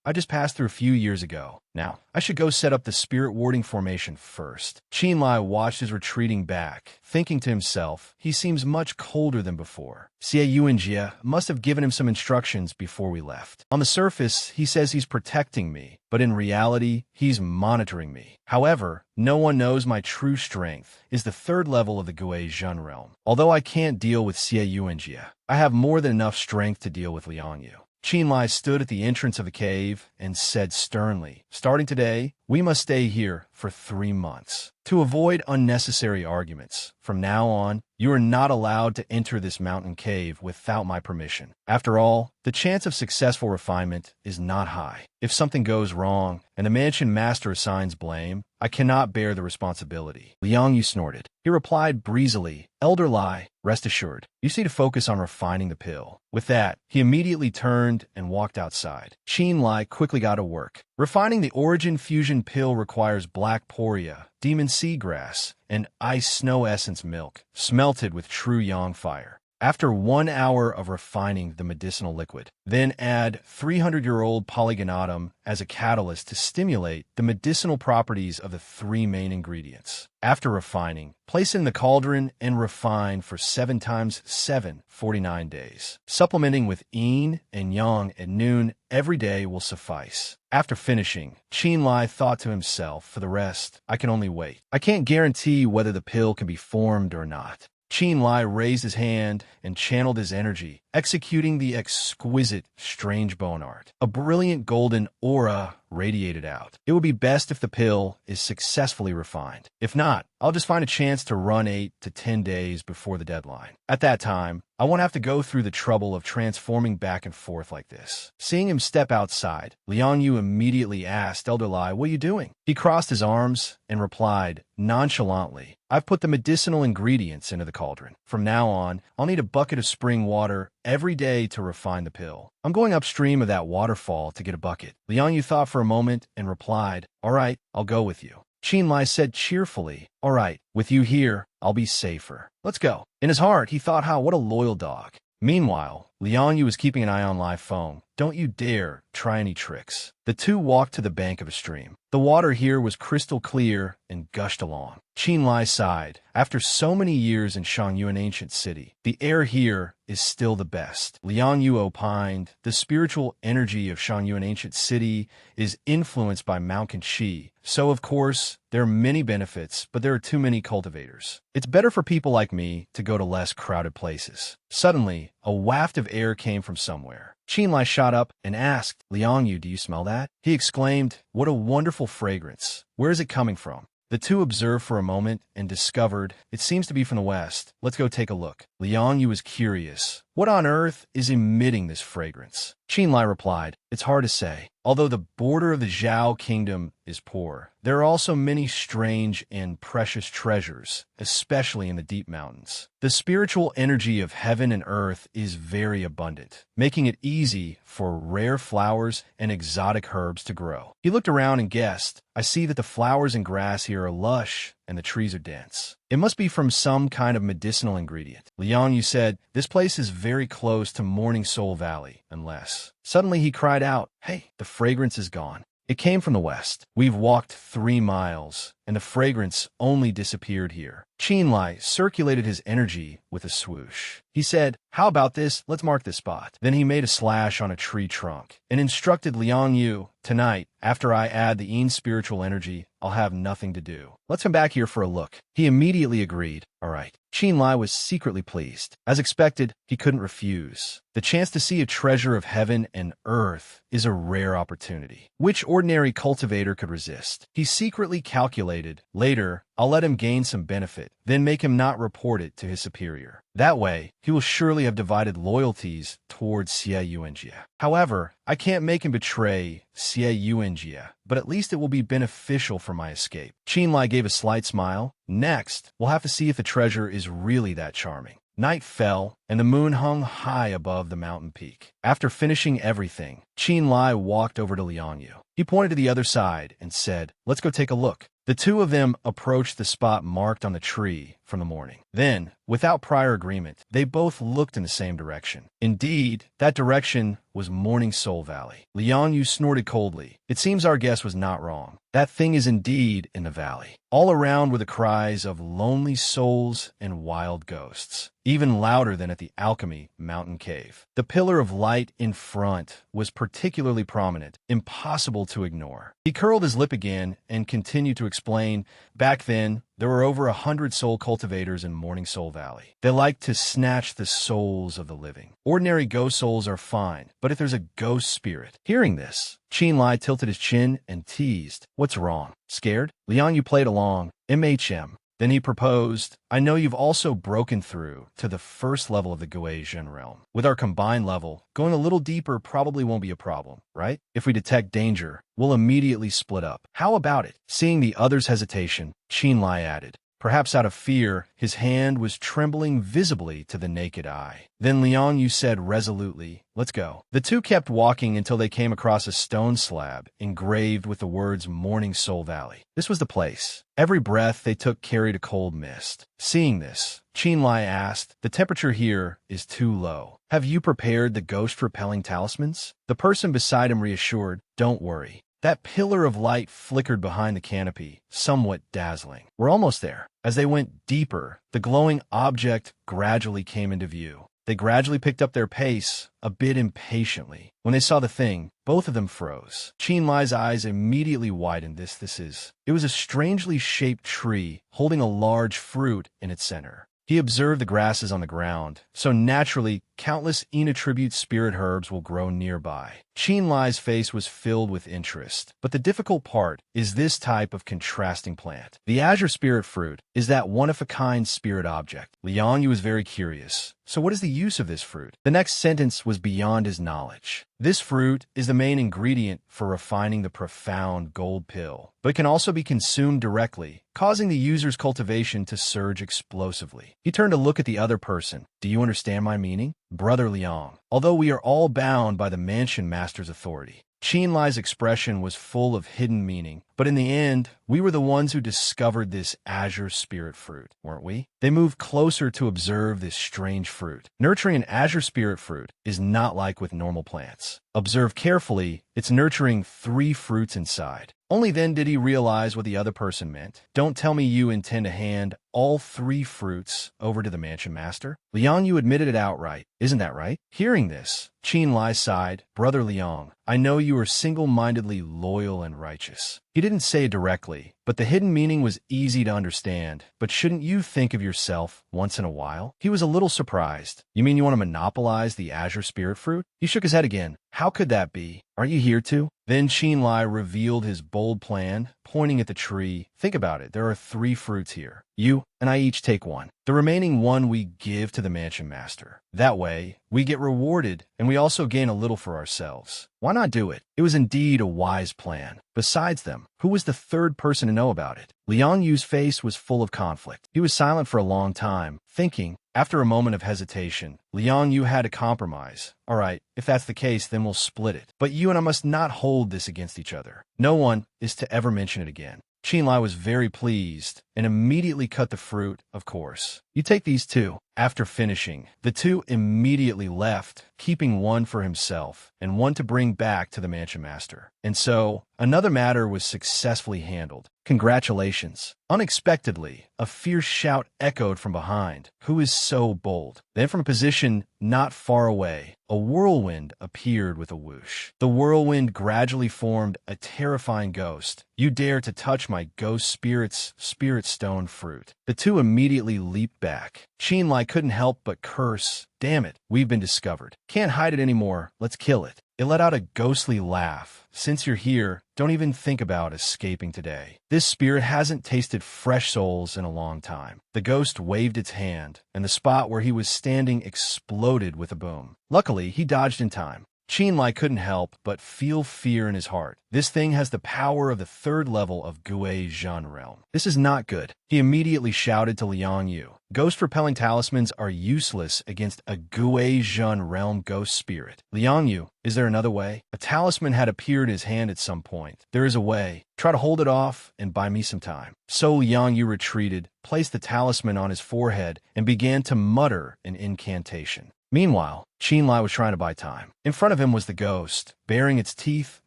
I just passed through a few years ago. Now, I should go set up the spirit warding formation first. Qin Lai watched his retreating back, thinking to himself, he seems much colder than before. Xie Yuanjie must have given him some instructions before we left. On the surface, he says he's protecting me, but in reality, he's monitoring me. However, no one knows my true strength is the 3rd level of the Gui Zhen realm. Although I can't deal with Xie Yuanjie, I have more than enough strength to deal with Liang Yu. Qin Lai stood at the entrance of the cave and said sternly, starting today, we must stay here for 3 months. To avoid unnecessary arguments, from now on, you are not allowed to enter this mountain cave without my permission. After all, the chance of successful refinement is not high. If something goes wrong and the mansion master assigns blame, I cannot bear the responsibility. Liang Yu snorted. He replied breezily, Elder Lai, rest assured, you see to focus on refining the pill. With that, he immediately turned and walked outside. Qin Lai quickly got to work. Refining the Origin Fusion pill requires black poria, demon seagrass, and ice snow essence milk, smelted with true yang fire. After 1 hour of refining the medicinal liquid, then add 300-year-old polygonatum as a catalyst to stimulate the medicinal properties of the 3 main ingredients. After refining, place in the cauldron and refine for 7 times 7, 49 days. Supplementing with yin and yang at noon every day will suffice. After finishing, Qin Lai thought to himself, for the rest, I can only wait. I can't guarantee whether the pill can be formed or not. Qin Lai raised his hand and channeled his energy, executing the exquisite, strange bone art. A brilliant golden aura radiated out. It would be best if the pill is successfully refined. If not, I'll just find a chance to run 8 to 10 days before the deadline. At that time, I won't have to go through the trouble of transforming back and forth like this. Seeing him step outside, Liang Yu immediately asked Elder Lai, what are you doing? He crossed his arms and replied, nonchalantly, I've put the medicinal ingredients into the cauldron. From now on, I'll need a bucket of spring water every day to refine the pill. I'm going upstream of that waterfall to get a bucket. Liang Yu thought for a moment and replied, all right, I'll go with you. Qin Lai said cheerfully, all right, with you here, I'll be safer. Let's go. In his heart, he thought, what a loyal dog. Meanwhile, Liang Yu was keeping an eye on Lai Feng. Don't you dare try any tricks. The two walked to the bank of a stream. The water here was crystal clear and gushed along. Qin Lai sighed. After so many years in Shangyu, an ancient city, the air here is still the best. Liang Yu opined, the spiritual energy of Shangyu, an ancient city, is influenced by mountain qi. So, of course, there are many benefits, but there are too many cultivators. It's better for people like me to go to less crowded places. Suddenly, a waft of air came from somewhere. Qin Lai shot up and asked, Liang Yu, do you smell that? He exclaimed, what a wonderful fragrance. Where is it coming from? The two observed for a moment and discovered it seems to be from the west. Let's go take a look. Liang Yu was curious, What on earth is emitting this fragrance? Qinlai replied, it's hard to say. Although the border of the Zhao kingdom is poor, there are also many strange and precious treasures, especially in the deep mountains. The spiritual energy of heaven and earth is very abundant, making it easy for rare flowers and exotic herbs to grow. He looked around and guessed, I see that the flowers and grass here are lush and the trees are dense. It must be from some kind of medicinal ingredient. Liang Yu said, this place is very close to Morning Soul Valley, unless. Suddenly he cried out, hey, the fragrance is gone. It came from the west. We've walked 3 miles, and the fragrance only disappeared here. Qinlai circulated his energy with a swoosh. He said, how about this? Let's mark this spot. Then he made a slash on a tree trunk and instructed Liang Yu, tonight, after I add the Yin spiritual energy, I'll have nothing to do. Let's come back here for a look. He immediately agreed. All right. Qinlai was secretly pleased. As expected, he couldn't refuse. The chance to see a treasure of heaven and earth is a rare opportunity. Which ordinary cultivator could resist? He secretly calculated, later, I'll let him gain some benefit, then make him not report it to his superior. That way, he will surely have divided loyalties towards Xie Yuanjie. However, I can't make him betray Xie Yuanjie, but at least it will be beneficial for my escape. Qinlai gave a slight smile. Next, we'll have to see if the treasure is really that charming. Night fell, and the moon hung high above the mountain peak. After finishing everything, Qinlai walked over to Liang Yu. He pointed to the other side and said, let's go take a look. The two of them approached the spot marked on the tree from the morning. Then, without prior agreement, they both looked in the same direction. Indeed, that direction was Morning Soul Valley. Liang Yu snorted coldly. It seems our guess was not wrong. That thing is indeed in the valley. All around were the cries of lonely souls and wild ghosts, even louder than at the Alchemy Mountain Cave. The pillar of light in front was particularly prominent, impossible to ignore. He curled his lip again and continued to explain, back then, there were over 100 soul cultivators in Morning Soul Valley. They like to snatch the souls of the living. Ordinary ghost souls are fine, but if there's a ghost spirit. Hearing this, Qinlai tilted his chin and teased, what's wrong? Scared? Liang Yu played along. MHM. Then he proposed, I know you've also broken through to the first level of the Guizhen realm. With our combined level, going a little deeper probably won't be a problem, right? If we detect danger, we'll immediately split up. How about it? Seeing the other's hesitation, Qinlai added. Perhaps out of fear, his hand was trembling visibly to the naked eye. Then Liang Yu said resolutely, let's go. The two kept walking until they came across a stone slab engraved with the words Morning Soul Valley. This was the place. Every breath they took carried a cold mist. Seeing this, Qinlai asked, the temperature here is too low. Have you prepared the ghost-repelling talismans? The person beside him reassured, don't worry. That pillar of light flickered behind the canopy, somewhat dazzling. We're almost there. As they went deeper, the glowing object gradually came into view. They gradually picked up their pace, a bit impatiently. When they saw the thing, both of them froze. Qinlai's eyes immediately widened. It was a strangely shaped tree holding a large fruit in its center. He observed the grasses on the ground, so naturally, countless inattribute spirit herbs will grow nearby. Qinlai's face was filled with interest, but the difficult part is this type of contrasting plant. The azure spirit fruit is that one-of-a-kind spirit object. Liang Yu was very curious. So what is the use of this fruit? The next sentence was beyond his knowledge. This fruit is the main ingredient for refining the profound gold pill, but it can also be consumed directly, causing the user's cultivation to surge explosively. He turned to look at the other person. Do you understand my meaning? Brother Liang, although we are all bound by the mansion master's authority. Qinlai's expression was full of hidden meaning, but in the end, we were the ones who discovered this azure spirit fruit, weren't we? They moved closer to observe this strange fruit. Nurturing an azure spirit fruit is not like with normal plants. Observe carefully, it's nurturing 3 fruits inside. Only then did he realize what the other person meant. Don't tell me you intend to hand all 3 fruits over to the mansion master? Liang Yu admitted it outright. Isn't that right? Hearing this, Qinlai sighed, Brother Liang, I know you are single-mindedly loyal and righteous. He didn't say it directly, but the hidden meaning was easy to understand. But shouldn't you think of yourself once in a while? He was a little surprised. You mean you want to monopolize the azure spirit fruit? He shook his head again. How could that be? Aren't you here to? Then Qinlai revealed his bold plan, pointing at the tree. Think about it. There are 3 fruits here. You and I each take one. The remaining one we give to the mansion master. That way, we get rewarded, and we also gain a little for ourselves. Why not do it? It was indeed a wise plan. Besides them, who was the 3rd person to know about it? Liang Yu's face was full of conflict. He was silent for a long time, thinking. After a moment of hesitation, Liang Yu had a compromise. All right, if that's the case, then we'll split it. But you and I must not hold this against each other. No one is to ever mention it again. Qinlai was very pleased and immediately cut the fruit, of course. You take these 2. After finishing, the 2 immediately left, keeping one for himself and one to bring back to the mansion master. And so, another matter was successfully handled. Congratulations. Unexpectedly, a fierce shout echoed from behind. Who is so bold? Then from a position not far away, a whirlwind appeared with a whoosh. The whirlwind gradually formed a terrifying ghost. You dare to touch my ghost spirit's spirit stone fruit. The 2 immediately leaped back. Qinlai couldn't help but curse. Damn it, we've been discovered. Can't hide it anymore. Let's kill it. It let out a ghostly laugh. Since you're here, don't even think about escaping today. This spirit hasn't tasted fresh souls in a long time. The ghost waved its hand, and the spot where he was standing exploded with a boom. Luckily, he dodged in time. Qinlai couldn't help but feel fear in his heart. This thing has the power of the 3rd level of Gui Zhen realm. This is not good. He immediately shouted to Liang Yu. Ghost-repelling talismans are useless against a Gui Zhen realm ghost spirit. Liang Yu, is there another way? A talisman had appeared in his hand at some point. There is a way. Try to hold it off and buy me some time. So Liang Yu retreated, placed the talisman on his forehead, and began to mutter an incantation. Meanwhile, Qinlai was trying to buy time. In front of him was the ghost, baring its teeth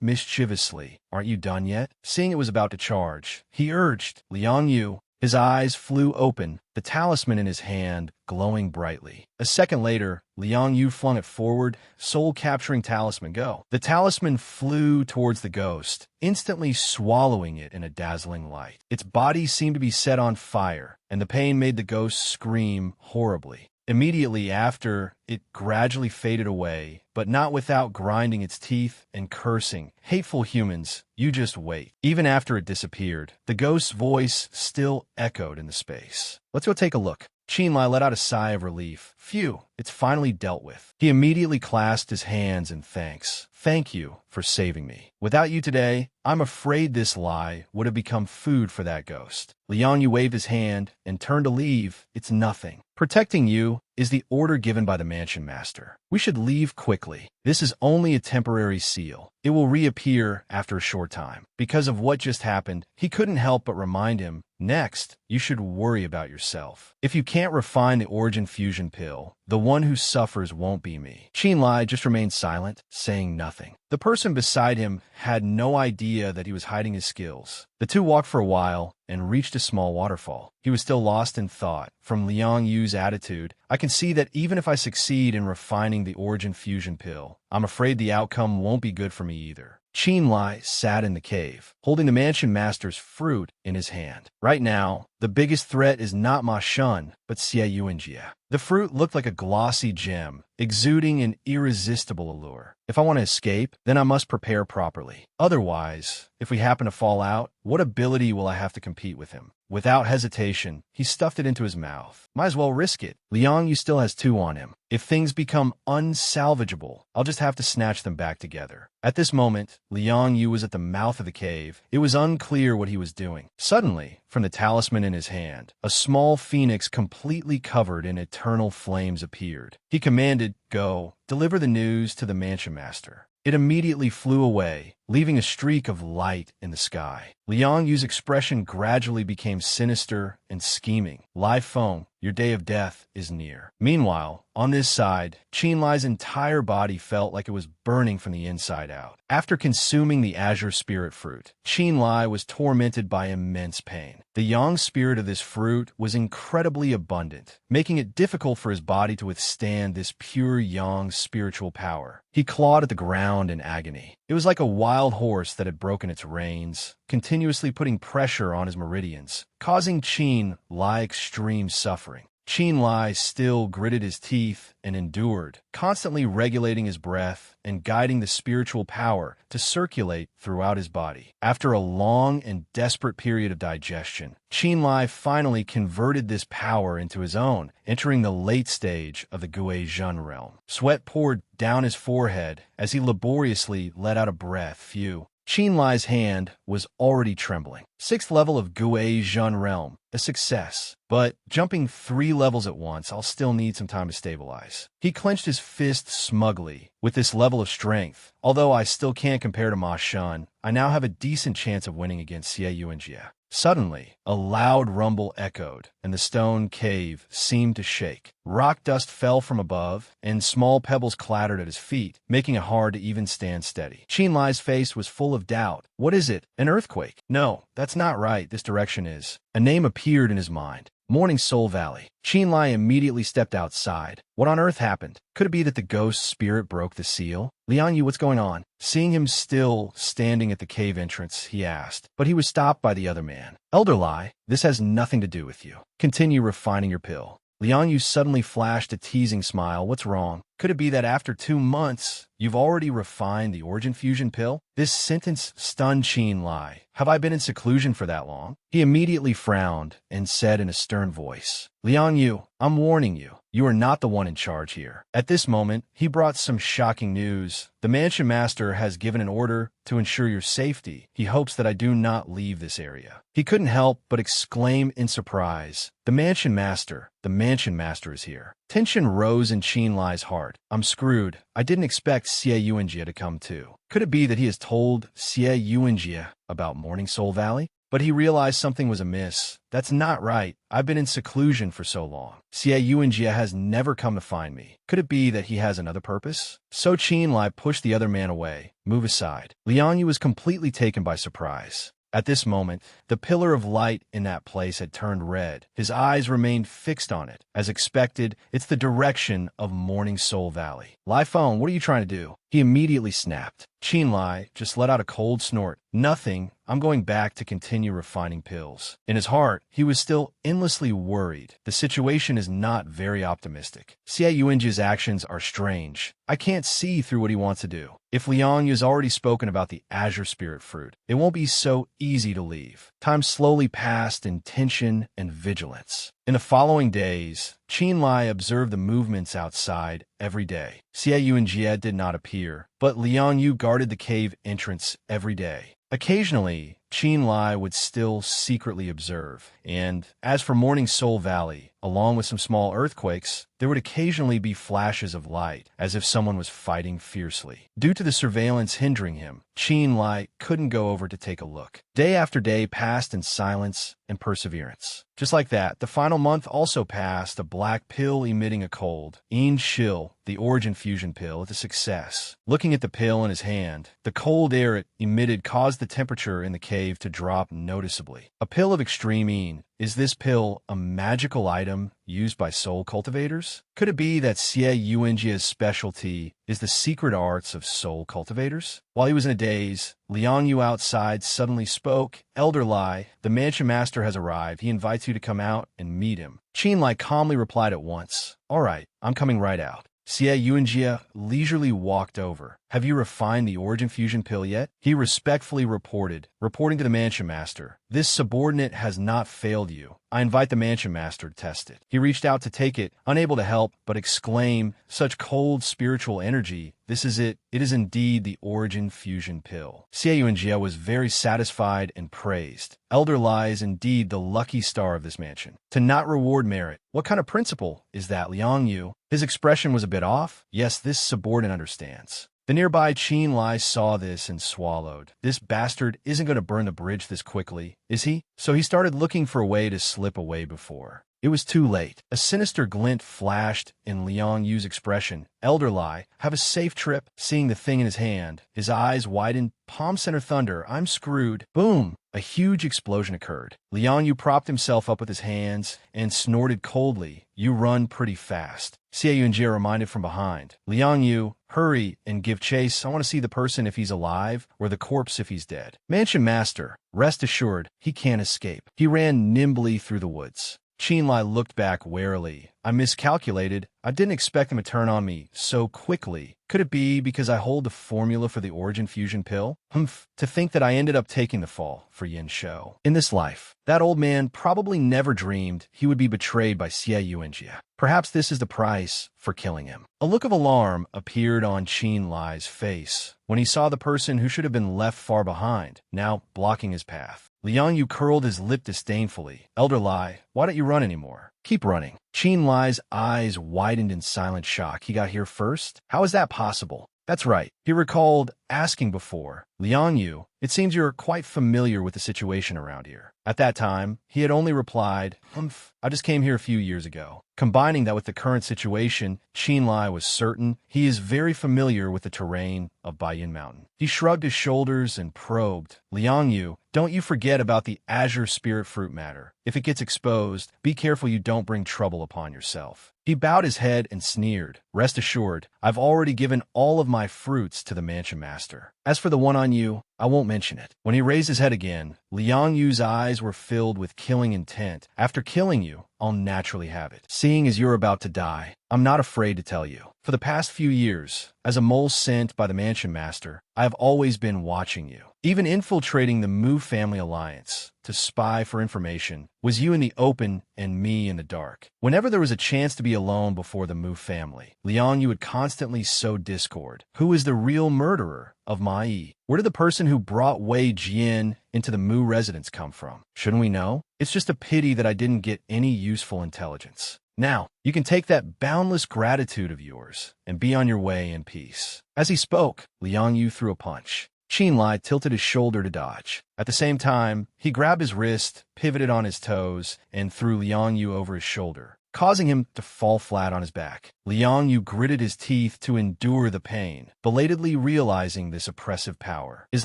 mischievously. Aren't you done yet? Seeing it was about to charge, he urged. Liang Yu, his eyes flew open, the talisman in his hand glowing brightly. A second later, Liang Yu flung it forward, soul-capturing talisman go. The talisman flew towards the ghost, instantly swallowing it in a dazzling light. Its body seemed to be set on fire, and the pain made the ghost scream horribly. Immediately after, it gradually faded away, but not without grinding its teeth and cursing. Hateful humans, you just wait. Even after it disappeared, the ghost's voice still echoed in the space. Let's go take a look. Qinlai let out a sigh of relief. Phew, it's finally dealt with. He immediately clasped his hands in thanks. Thank you for saving me. Without you today, I'm afraid this lie would have become food for that ghost. Liang Yu waved his hand and turned to leave. It's nothing. Protecting you is the order given by the mansion master. We should leave quickly. This is only a temporary seal. It will reappear after a short time. Because of what just happened, he couldn't help but remind him, next, you should worry about yourself. If you can't refine the origin fusion pill, the one who suffers won't be me. Qinlai just remained silent, saying nothing. The person beside him had no idea that he was hiding his skills. The 2 walked for a while and reached a small waterfall. He was still lost in thought. From Liang Yu's attitude, I can see that even if I succeed in refining the origin fusion pill, I'm afraid the outcome won't be good for me either. Qinlai sat in the cave, holding the mansion master's fruit in his hand. Right now, the biggest threat is not Ma Shun, but Xie Yuanjie. The fruit looked like a glossy gem, exuding an irresistible allure. If I want to escape, then I must prepare properly. Otherwise, if we happen to fall out, what ability will I have to compete with him? Without hesitation, he stuffed it into his mouth. Might as well risk it. Liang Yu still has 2 on him. If things become unsalvageable, I'll just have to snatch them back together. At this moment, Liang Yu was at the mouth of the cave. It was unclear what he was doing. Suddenly, from the talisman in his hand, a small phoenix completely covered in eternal flames appeared. He commanded, "Go, deliver the news to the mansion master." It immediately flew away, leaving a streak of light in the sky. Liang Yu's expression gradually became sinister and scheming. Lai Feng, your day of death is near. Meanwhile, On this side, Qin Lai's entire body felt like it was burning from the inside out. After consuming the azure spirit fruit, Qin Lai was tormented by immense pain. The yang spirit of this fruit was incredibly abundant, making it difficult for his body to withstand this pure yang spiritual power. He clawed at the ground in agony. It was like a wild horse that had broken its reins, continuously putting pressure on his meridians, causing Qin Lai extreme suffering. Qin Lai still gritted his teeth and endured, constantly regulating his breath and guiding the spiritual power to circulate throughout his body. After a long and desperate period of digestion, Qin Lai finally converted this power into his own, entering the late stage of the Gui Zhen realm. Sweat poured down his forehead as he laboriously let out a breath. Phew. Qin Lai's hand was already trembling. 6th level of Gui Zhen realm, a success. But jumping 3 levels at once, I'll still need some time to stabilize. He clenched his fist smugly. With this level of strength, although I still can't compare to Ma Shun, I now have a decent chance of winning against Xie Yuanjie. Suddenly, a loud rumble echoed, and the stone cave seemed to shake. Rock dust fell from above, and small pebbles clattered at his feet, making it hard to even stand steady. Qin Lai's face was full of doubt. What is it? An earthquake? No, that's not right. This direction is. A name appeared in his mind. Morning Soul Valley. Qin Lai immediately stepped outside. What on earth happened? Could it be that the ghost spirit broke the seal? Liang Yu, what's going on? Seeing him still standing at the cave entrance, he asked, but he was stopped by the other man. Elder Lai, this has nothing to do with you. Continue refining your pill. Liang Yu suddenly flashed a teasing smile. What's wrong? Could it be that after 2 months, you've already refined the origin fusion pill? This sentence stunned Qin Lai. Have I been in seclusion for that long? He immediately frowned and said in a stern voice, Liang Yu, I'm warning you. You are not the one in charge here. At this moment, he brought some shocking news. The mansion master has given an order to ensure your safety. He hopes that I do not leave this area. He couldn't help but exclaim in surprise, The mansion master is here. Tension rose in Qin Lai's heart. I'm screwed. I didn't expect Xie Yuanjie to come too. Could it be that he has told Xie Yuanjie about Morning Soul Valley? But he realized something was amiss. That's not right. I've been in seclusion for so long. Xie Yuanjie has never come to find me. Could it be that he has another purpose? So Qin Lai pushed the other man away. Move aside. Liang Yu was completely taken by surprise. At this moment, the pillar of light in that place had turned red. His eyes remained fixed on it. As expected, it's the direction of Morning Soul Valley. Lai Feng, what are you trying to do? He immediately snapped. Qin Lai just let out a cold snort. Nothing. I'm going back to continue refining pills. In his heart, he was still endlessly worried. The situation is not very optimistic. Xie Yuanjie's actions are strange. I can't see through what he wants to do. If Liang Yu's already spoken about the azure spirit fruit, it won't be so easy to leave. Time slowly passed in tension and vigilance. In the following days, Qin Lai observed the movements outside every day. Xie Yuanjie did not appear, but Liang Yu guarded the cave entrance every day. Occasionally, Qin Lai would still secretly observe, and as for Morning Soul Valley, along with some small earthquakes, there would occasionally be flashes of light, as if someone was fighting fiercely. Due to the surveillance hindering him, Qin Lai couldn't go over to take a look. Day after day passed in silence and perseverance. Just like that, the final month also passed, a black pill emitting a cold. Yin Shil, the origin fusion pill, is a success. Looking at the pill in his hand, the cold air it emitted caused the temperature in the cave to drop noticeably. A pill of extreme Yin. Is this pill a magical item used by soul cultivators? Could it be that Xie Yuanjie's specialty is the secret arts of soul cultivators? While he was in a daze, Liang Yu outside suddenly spoke. Elder Lai, the mansion master has arrived. He invites you to come out and meet him. Qin Lai calmly replied at once. All right, I'm coming right out. Xie Yuanjie leisurely walked over. Have you refined the origin fusion pill yet? He respectfully reporting to the mansion master. This subordinate has not failed you. I invite the mansion master to test it. He reached out to take it, unable to help, but exclaimed, such cold spiritual energy. This is it. It is indeed the origin fusion pill. Xie Yuanjie was very satisfied and praised. Elder Lai is indeed the lucky star of this mansion. To not reward merit. What kind of principle is that, Liang Yu? His expression was a bit off. Yes, this subordinate understands. The nearby Qin Lai saw this and swallowed. This bastard isn't going to burn the bridge this quickly, is he? So he started looking for a way to slip away before. It was too late. A sinister glint flashed in Liang Yu's expression. Elder Lai, have a safe trip. Seeing the thing in his hand, his eyes widened. Palm Center thunder. I'm screwed. Boom! A huge explosion occurred. Liang Yu propped himself up with his hands and snorted coldly. You run pretty fast. Xie Yunjie reminded from behind. Liang Yu, hurry and give chase. I want to see the person if he's alive or the corpse if he's dead. Mansion Master, rest assured, he can't escape. He ran nimbly through the woods. Qinlai looked back warily. I miscalculated. I didn't expect him to turn on me so quickly. Could it be because I hold the formula for the origin fusion pill? Humph, to think that I ended up taking the fall for Yin Shou. In this life, that old man probably never dreamed he would be betrayed by Xie Yuanjie. Perhaps this is the price for killing him. A look of alarm appeared on Qinlai's face when he saw the person who should have been left far behind, now blocking his path. Liang Yu curled his lip disdainfully. Elder Lai, why don't you run anymore? Keep running. Qinlai's eyes widened in silent shock. He got here first? How is that possible? That's right. He recalled asking before. Liang Yu, it seems you're quite familiar with the situation around here. At that time, he had only replied, Humph, I just came here a few years ago. Combining that with the current situation, Qinlai was certain he is very familiar with the terrain of Baiyin Mountain. He shrugged his shoulders and probed. Liang Yu, don't you forget about the azure spirit fruit matter. If it gets exposed, be careful you don't bring trouble upon yourself. He bowed his head and sneered. Rest assured, I've already given all of my fruits to the Mansion Master. As for the one on you, I won't mention it. When he raised his head again, Liang Yu's eyes were filled with killing intent. After killing you, I'll naturally have it. Seeing as you're about to die, I'm not afraid to tell you. For the past few years, as a mole sent by the Mansion Master, I have always been watching you. Even infiltrating the Mu family alliance to spy for information was you in the open and me in the dark. Whenever there was a chance to be alone before the Mu family, Liang Yu would constantly sow discord. Who is the real murderer of Mai? Where did the person who brought Wei Jian into the Mu residence come from? Shouldn't we know? It's just a pity that I didn't get any useful intelligence. Now, you can take that boundless gratitude of yours and be on your way in peace. As he spoke, Liang Yu threw a punch. Qinlai tilted his shoulder to dodge. At the same time, he grabbed his wrist, pivoted on his toes, and threw Liang Yu over his shoulder, causing him to fall flat on his back. Liang Yu gritted his teeth to endure the pain, belatedly realizing this oppressive power. His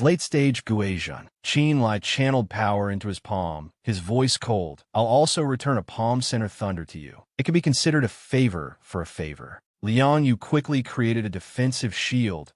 late-stage Guizhan. Qinlai channeled power into his palm, his voice cold. I'll also return a Palm Center thunder to you. It can be considered a favor for a favor. Liang Yu quickly created a defensive shield.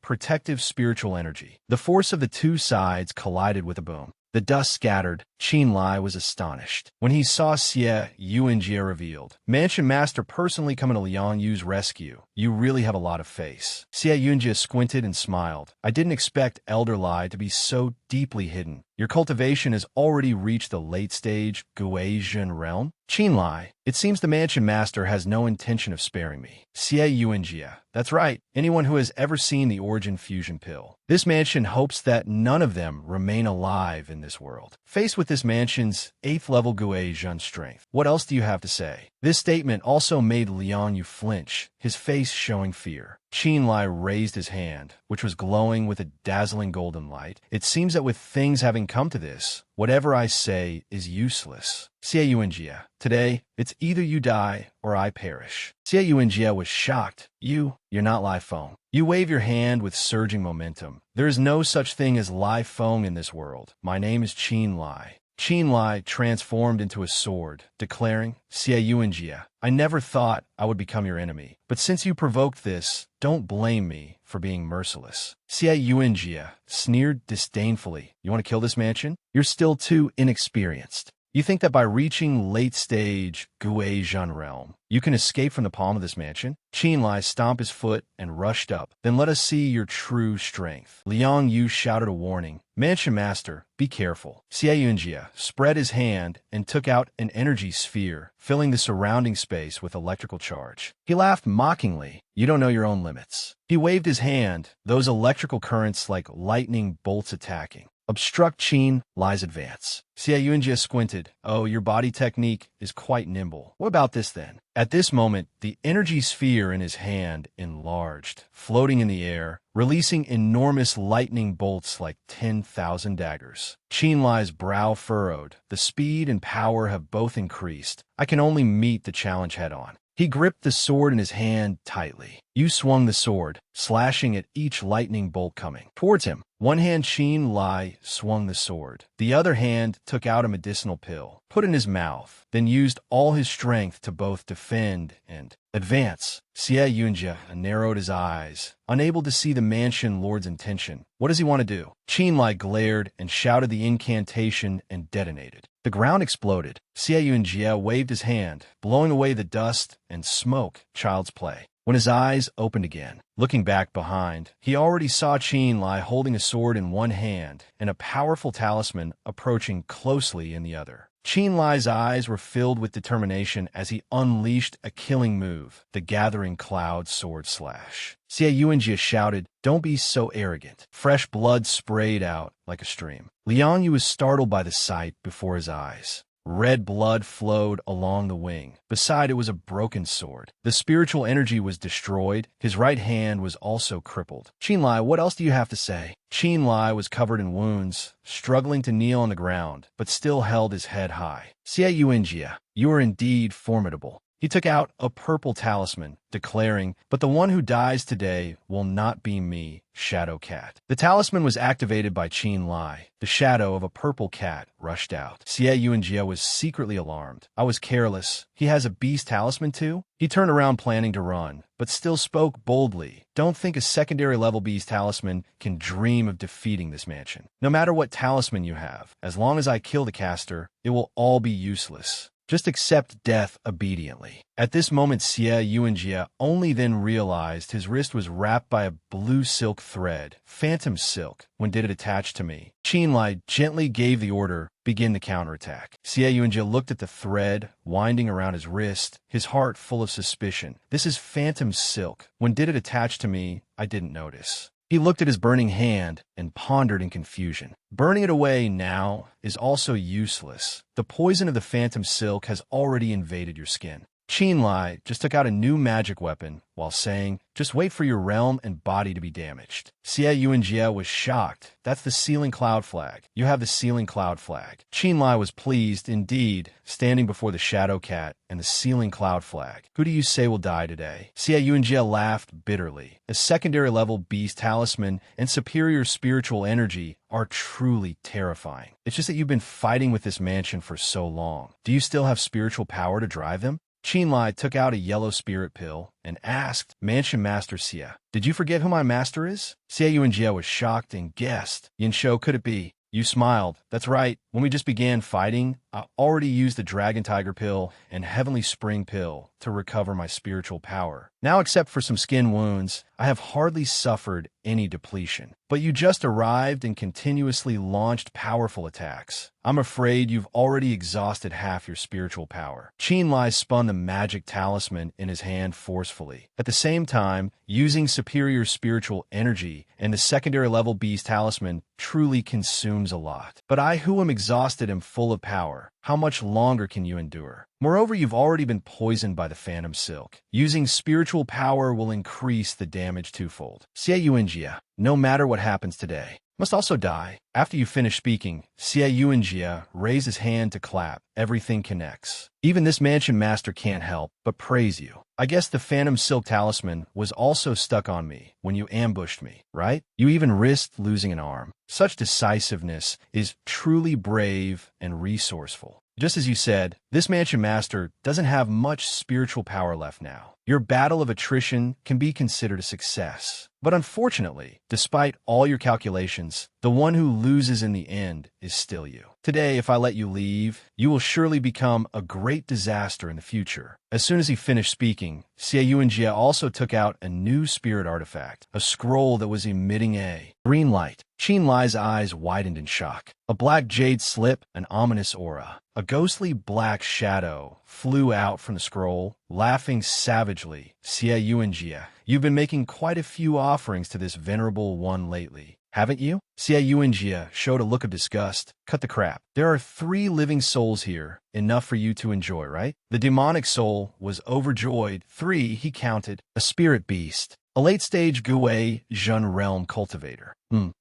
Protective spiritual energy. The force of the two sides collided with a boom. The dust scattered. Qinlai was astonished when he saw Xie Yuanjie revealed. Mansion Master personally coming to Liang Yu's rescue. You really have a lot of face. Xie Yuanjie squinted and smiled. I didn't expect Elder Lai to be so deeply hidden. Your cultivation has already reached the late-stage Guizhan realm. Qinlai, it seems the Mansion Master has no intention of sparing me. Xie Yuanjie, that's right, anyone who has ever seen the origin fusion pill. This mansion hopes that none of them remain alive in this world. Faced with this mansion's 8th level Guizhan strength, what else do you have to say? This statement also made Liang Yu flinch, his face showing fear. Qinlai raised his hand, which was glowing with a dazzling golden light. It seems that with things having come to this, whatever I say is useless. Xie Yuanjie, today, it's either you die or I perish. Xie Yuanjie was shocked. You're not Lai Feng. You wave your hand with surging momentum. There is no such thing as Lai Feng in this world. My name is Qinlai. Qinlai transformed into a sword, declaring, Xie Yuanjie, I never thought I would become your enemy. But since you provoked this, don't blame me for being merciless. Xie Yuanjie sneered disdainfully. You want to kill this mansion? You're still too inexperienced. You think that by reaching late-stage Guizhan realm, you can escape from the palm of this mansion? Qinlai stomped his foot and rushed up. Then let us see your true strength. Liang Yu shouted a warning. Mansion Master, be careful. Xie Yuanjie spread his hand and took out an energy sphere, filling the surrounding space with electrical charge. He laughed mockingly. You don't know your own limits. He waved his hand, those electrical currents like lightning bolts attacking. Obstruct Qin Lai's advance. Xie Yunjie squinted. Oh, your body technique is quite nimble. What about this then? At this moment, the energy sphere in his hand enlarged, floating in the air, releasing enormous lightning bolts like 10,000 daggers. Qin Lai's brow furrowed. The speed and power have both increased. I can only meet the challenge head-on. He gripped the sword in his hand tightly. You swung the sword, slashing at each lightning bolt coming towards him. One hand Qin Lai swung the sword. The other hand took out a medicinal pill, put in his mouth, then used all his strength to both defend and advance. Xie Yunjie narrowed his eyes, unable to see the mansion lord's intention. What does he want to do? Qin Lai glared and shouted the incantation and detonated. The ground exploded. Xie Yunjie waved his hand, blowing away the dust and smoke. Child's play. When his eyes opened again, looking back behind, he already saw Qin Lai holding a sword in one hand and a powerful talisman approaching closely in the other. Qin Lai's eyes were filled with determination as he unleashed a killing move, the Gathering Cloud Sword Slash. Xie Yunjie shouted, "Don't be so arrogant." Fresh blood sprayed out like a stream. Liang Yu was startled by the sight before his eyes. Red blood flowed along the wing. Beside it was a broken sword. The spiritual energy was destroyed. His right hand was also crippled. Qin Lai, what else do you have to say? Qin Lai was covered in wounds, struggling to kneel on the ground, but still held his head high. Xie Yunjie, you are indeed formidable. He took out a purple talisman, declaring, "But the one who dies today will not be me, Shadow Cat." The talisman was activated by Qin Lai. The shadow of a purple cat rushed out. Xie Yunjie was secretly alarmed. I was careless. He has a beast talisman too? He turned around planning to run, but still spoke boldly. Don't think a secondary level beast talisman can dream of defeating this mansion. No matter what talisman you have, as long as I kill the caster, it will all be useless. Just accept death obediently. At this moment, Xie Yunjie only then realized his wrist was wrapped by a blue silk thread, phantom silk. When did it attach to me? Qin Lai gently gave the order, begin the counterattack. Xie Yunjie looked at the thread winding around his wrist, his heart full of suspicion. This is phantom silk. When did it attach to me? I didn't notice. He looked at his burning hand and pondered in confusion. Burning it away now is also useless. The poison of the phantom silk has already invaded your skin. Qin Lai just took out a new magic weapon while saying, "Just wait for your realm and body to be damaged." Xie Yunjie was shocked. That's the Sealing Cloud Flag. You have the Sealing Cloud Flag. Qin Lai was pleased, indeed, standing before the Shadow Cat and the Sealing Cloud Flag. Who do you say will die today? Xie Yunjie laughed bitterly. A secondary level beast talisman and superior spiritual energy are truly terrifying. It's just that you've been fighting with this mansion for so long. Do you still have spiritual power to drive them? Qin Lai took out a yellow spirit pill and asked, "Mansion Master Xie, did you forget who my master is?" Xie Yunjie was shocked and guessed. "Yin Shou, could it be?" You smiled. That's right. When we just began fighting, I already used the Dragon Tiger pill and Heavenly Spring pill to recover my spiritual power. Now, except for some skin wounds, I have hardly suffered any depletion. But you just arrived and continuously launched powerful attacks. I'm afraid you've already exhausted half your spiritual power. Qin Lai spun the magic talisman in his hand forcefully. At the same time, using superior spiritual energy and the secondary level beast talisman truly consumes a lot. But I who am exhausted am full of power. How much longer can you endure? Moreover, you've already been poisoned by the phantom silk. Using spiritual power will increase the damage twofold. Xie Yunjie, no matter what happens today, must also die. After you finish speaking, Xie Yunjie raised his hand to clap. Everything connects. Even this mansion master can't help but praise you. I guess the phantom silk talisman was also stuck on me when you ambushed me, right? You even risked losing an arm. Such decisiveness is truly brave and resourceful. Just as you said, this mansion master doesn't have much spiritual power left now. Your battle of attrition can be considered a success. But unfortunately, despite all your calculations, the one who loses in the end is still you. Today, if I let you leave, you will surely become a great disaster in the future. As soon as he finished speaking, Xie Yunjie also took out a new spirit artifact, a scroll that was emitting a green light. Qin Lai's eyes widened in shock. A black jade slip, an ominous aura. A ghostly black shadow flew out from the scroll, laughing savagely. Xie Yunjie, you've been making quite a few offerings to this venerable one lately. haven't you? Xie Yuanjie showed a look of disgust. Cut the crap. There are 3 living souls here, enough for you to enjoy, right? The demonic soul was overjoyed. 3, he counted. A spirit beast. A late-stage Gui Zhun realm cultivator.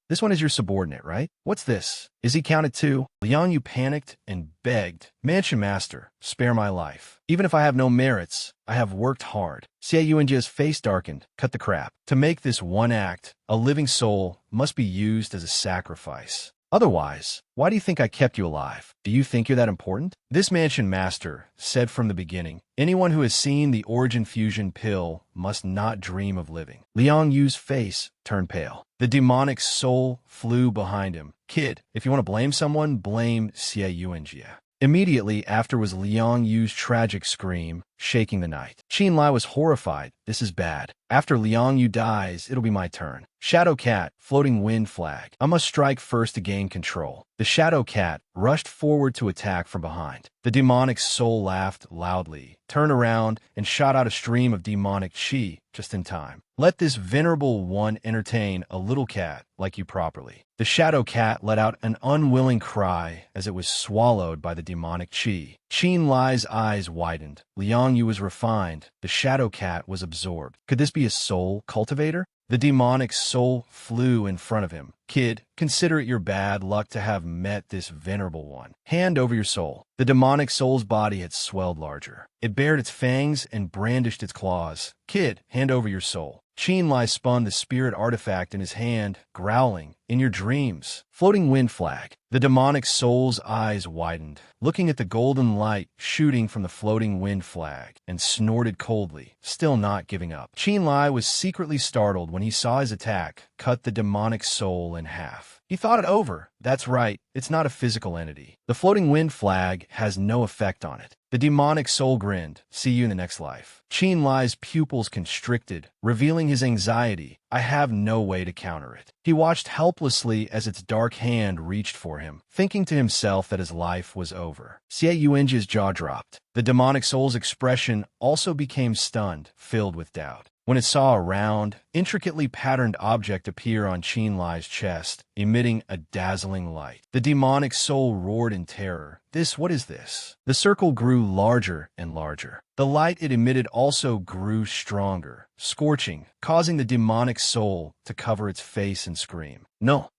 This one is your subordinate, right? What's this? Is he counted too? Liang Yu panicked and begged, Mansion Master, spare my life. Even if I have no merits, I have worked hard. Xie Yuanjie's face darkened. Cut the crap. To make this one act, a living soul must be used as a sacrifice. Otherwise, why do you think I kept you alive? Do you think you're that important? This Mansion Master said from the beginning, anyone who has seen the Origin Fusion pill must not dream of living. Liang Yu's face turned pale. The demonic soul flew behind him. Kid, if you want to blame someone, blame Xie Yuanjie. Immediately after was Liang Yu's tragic scream, shaking the night. Qin Lai was horrified. This is bad. After Liang Yu dies, it'll be my turn. Shadow Cat, floating wind flag. I must strike first to gain control. The Shadow Cat rushed forward to attack from behind. The demonic soul laughed loudly, turned around, and shot out a stream of demonic chi just in time. Let this venerable one entertain a little cat like you properly. The Shadow Cat let out an unwilling cry as it was swallowed by the demonic chi. Qin Lai's eyes widened. Liang Yu was refined. The Shadow Cat was absorbed. Could this be a soul cultivator? The demonic soul flew in front of him. Kid, consider it your bad luck to have met this venerable one. Hand over your soul. The demonic soul's body had swelled larger. It bared its fangs and brandished its claws. Kid, hand over your soul. Qin Lai spun the spirit artifact in his hand, growling, in your dreams. Floating wind flag. The demonic soul's eyes widened, looking at the golden light shooting from the floating wind flag, and snorted coldly, still not giving up. Qin Lai was secretly startled when he saw his attack cut the demonic soul in half. He thought it over. That's right, it's not a physical entity. The floating wind flag has no effect on it. The demonic soul grinned. See you in the next life. Qin Lai's pupils constricted, revealing his anxiety. I have no way to counter it. He watched helplessly as its dark hand reached for him, thinking to himself that his life was over. Xie Yuanjie's jaw dropped. The demonic soul's expression also became stunned, filled with doubt. When it saw a round, intricately patterned object appear on Qin Lai's chest, emitting a dazzling light. The demonic soul roared in terror. What is this? The circle grew larger and larger. The light it emitted also grew stronger, scorching, causing the demonic soul to cover its face and scream. No.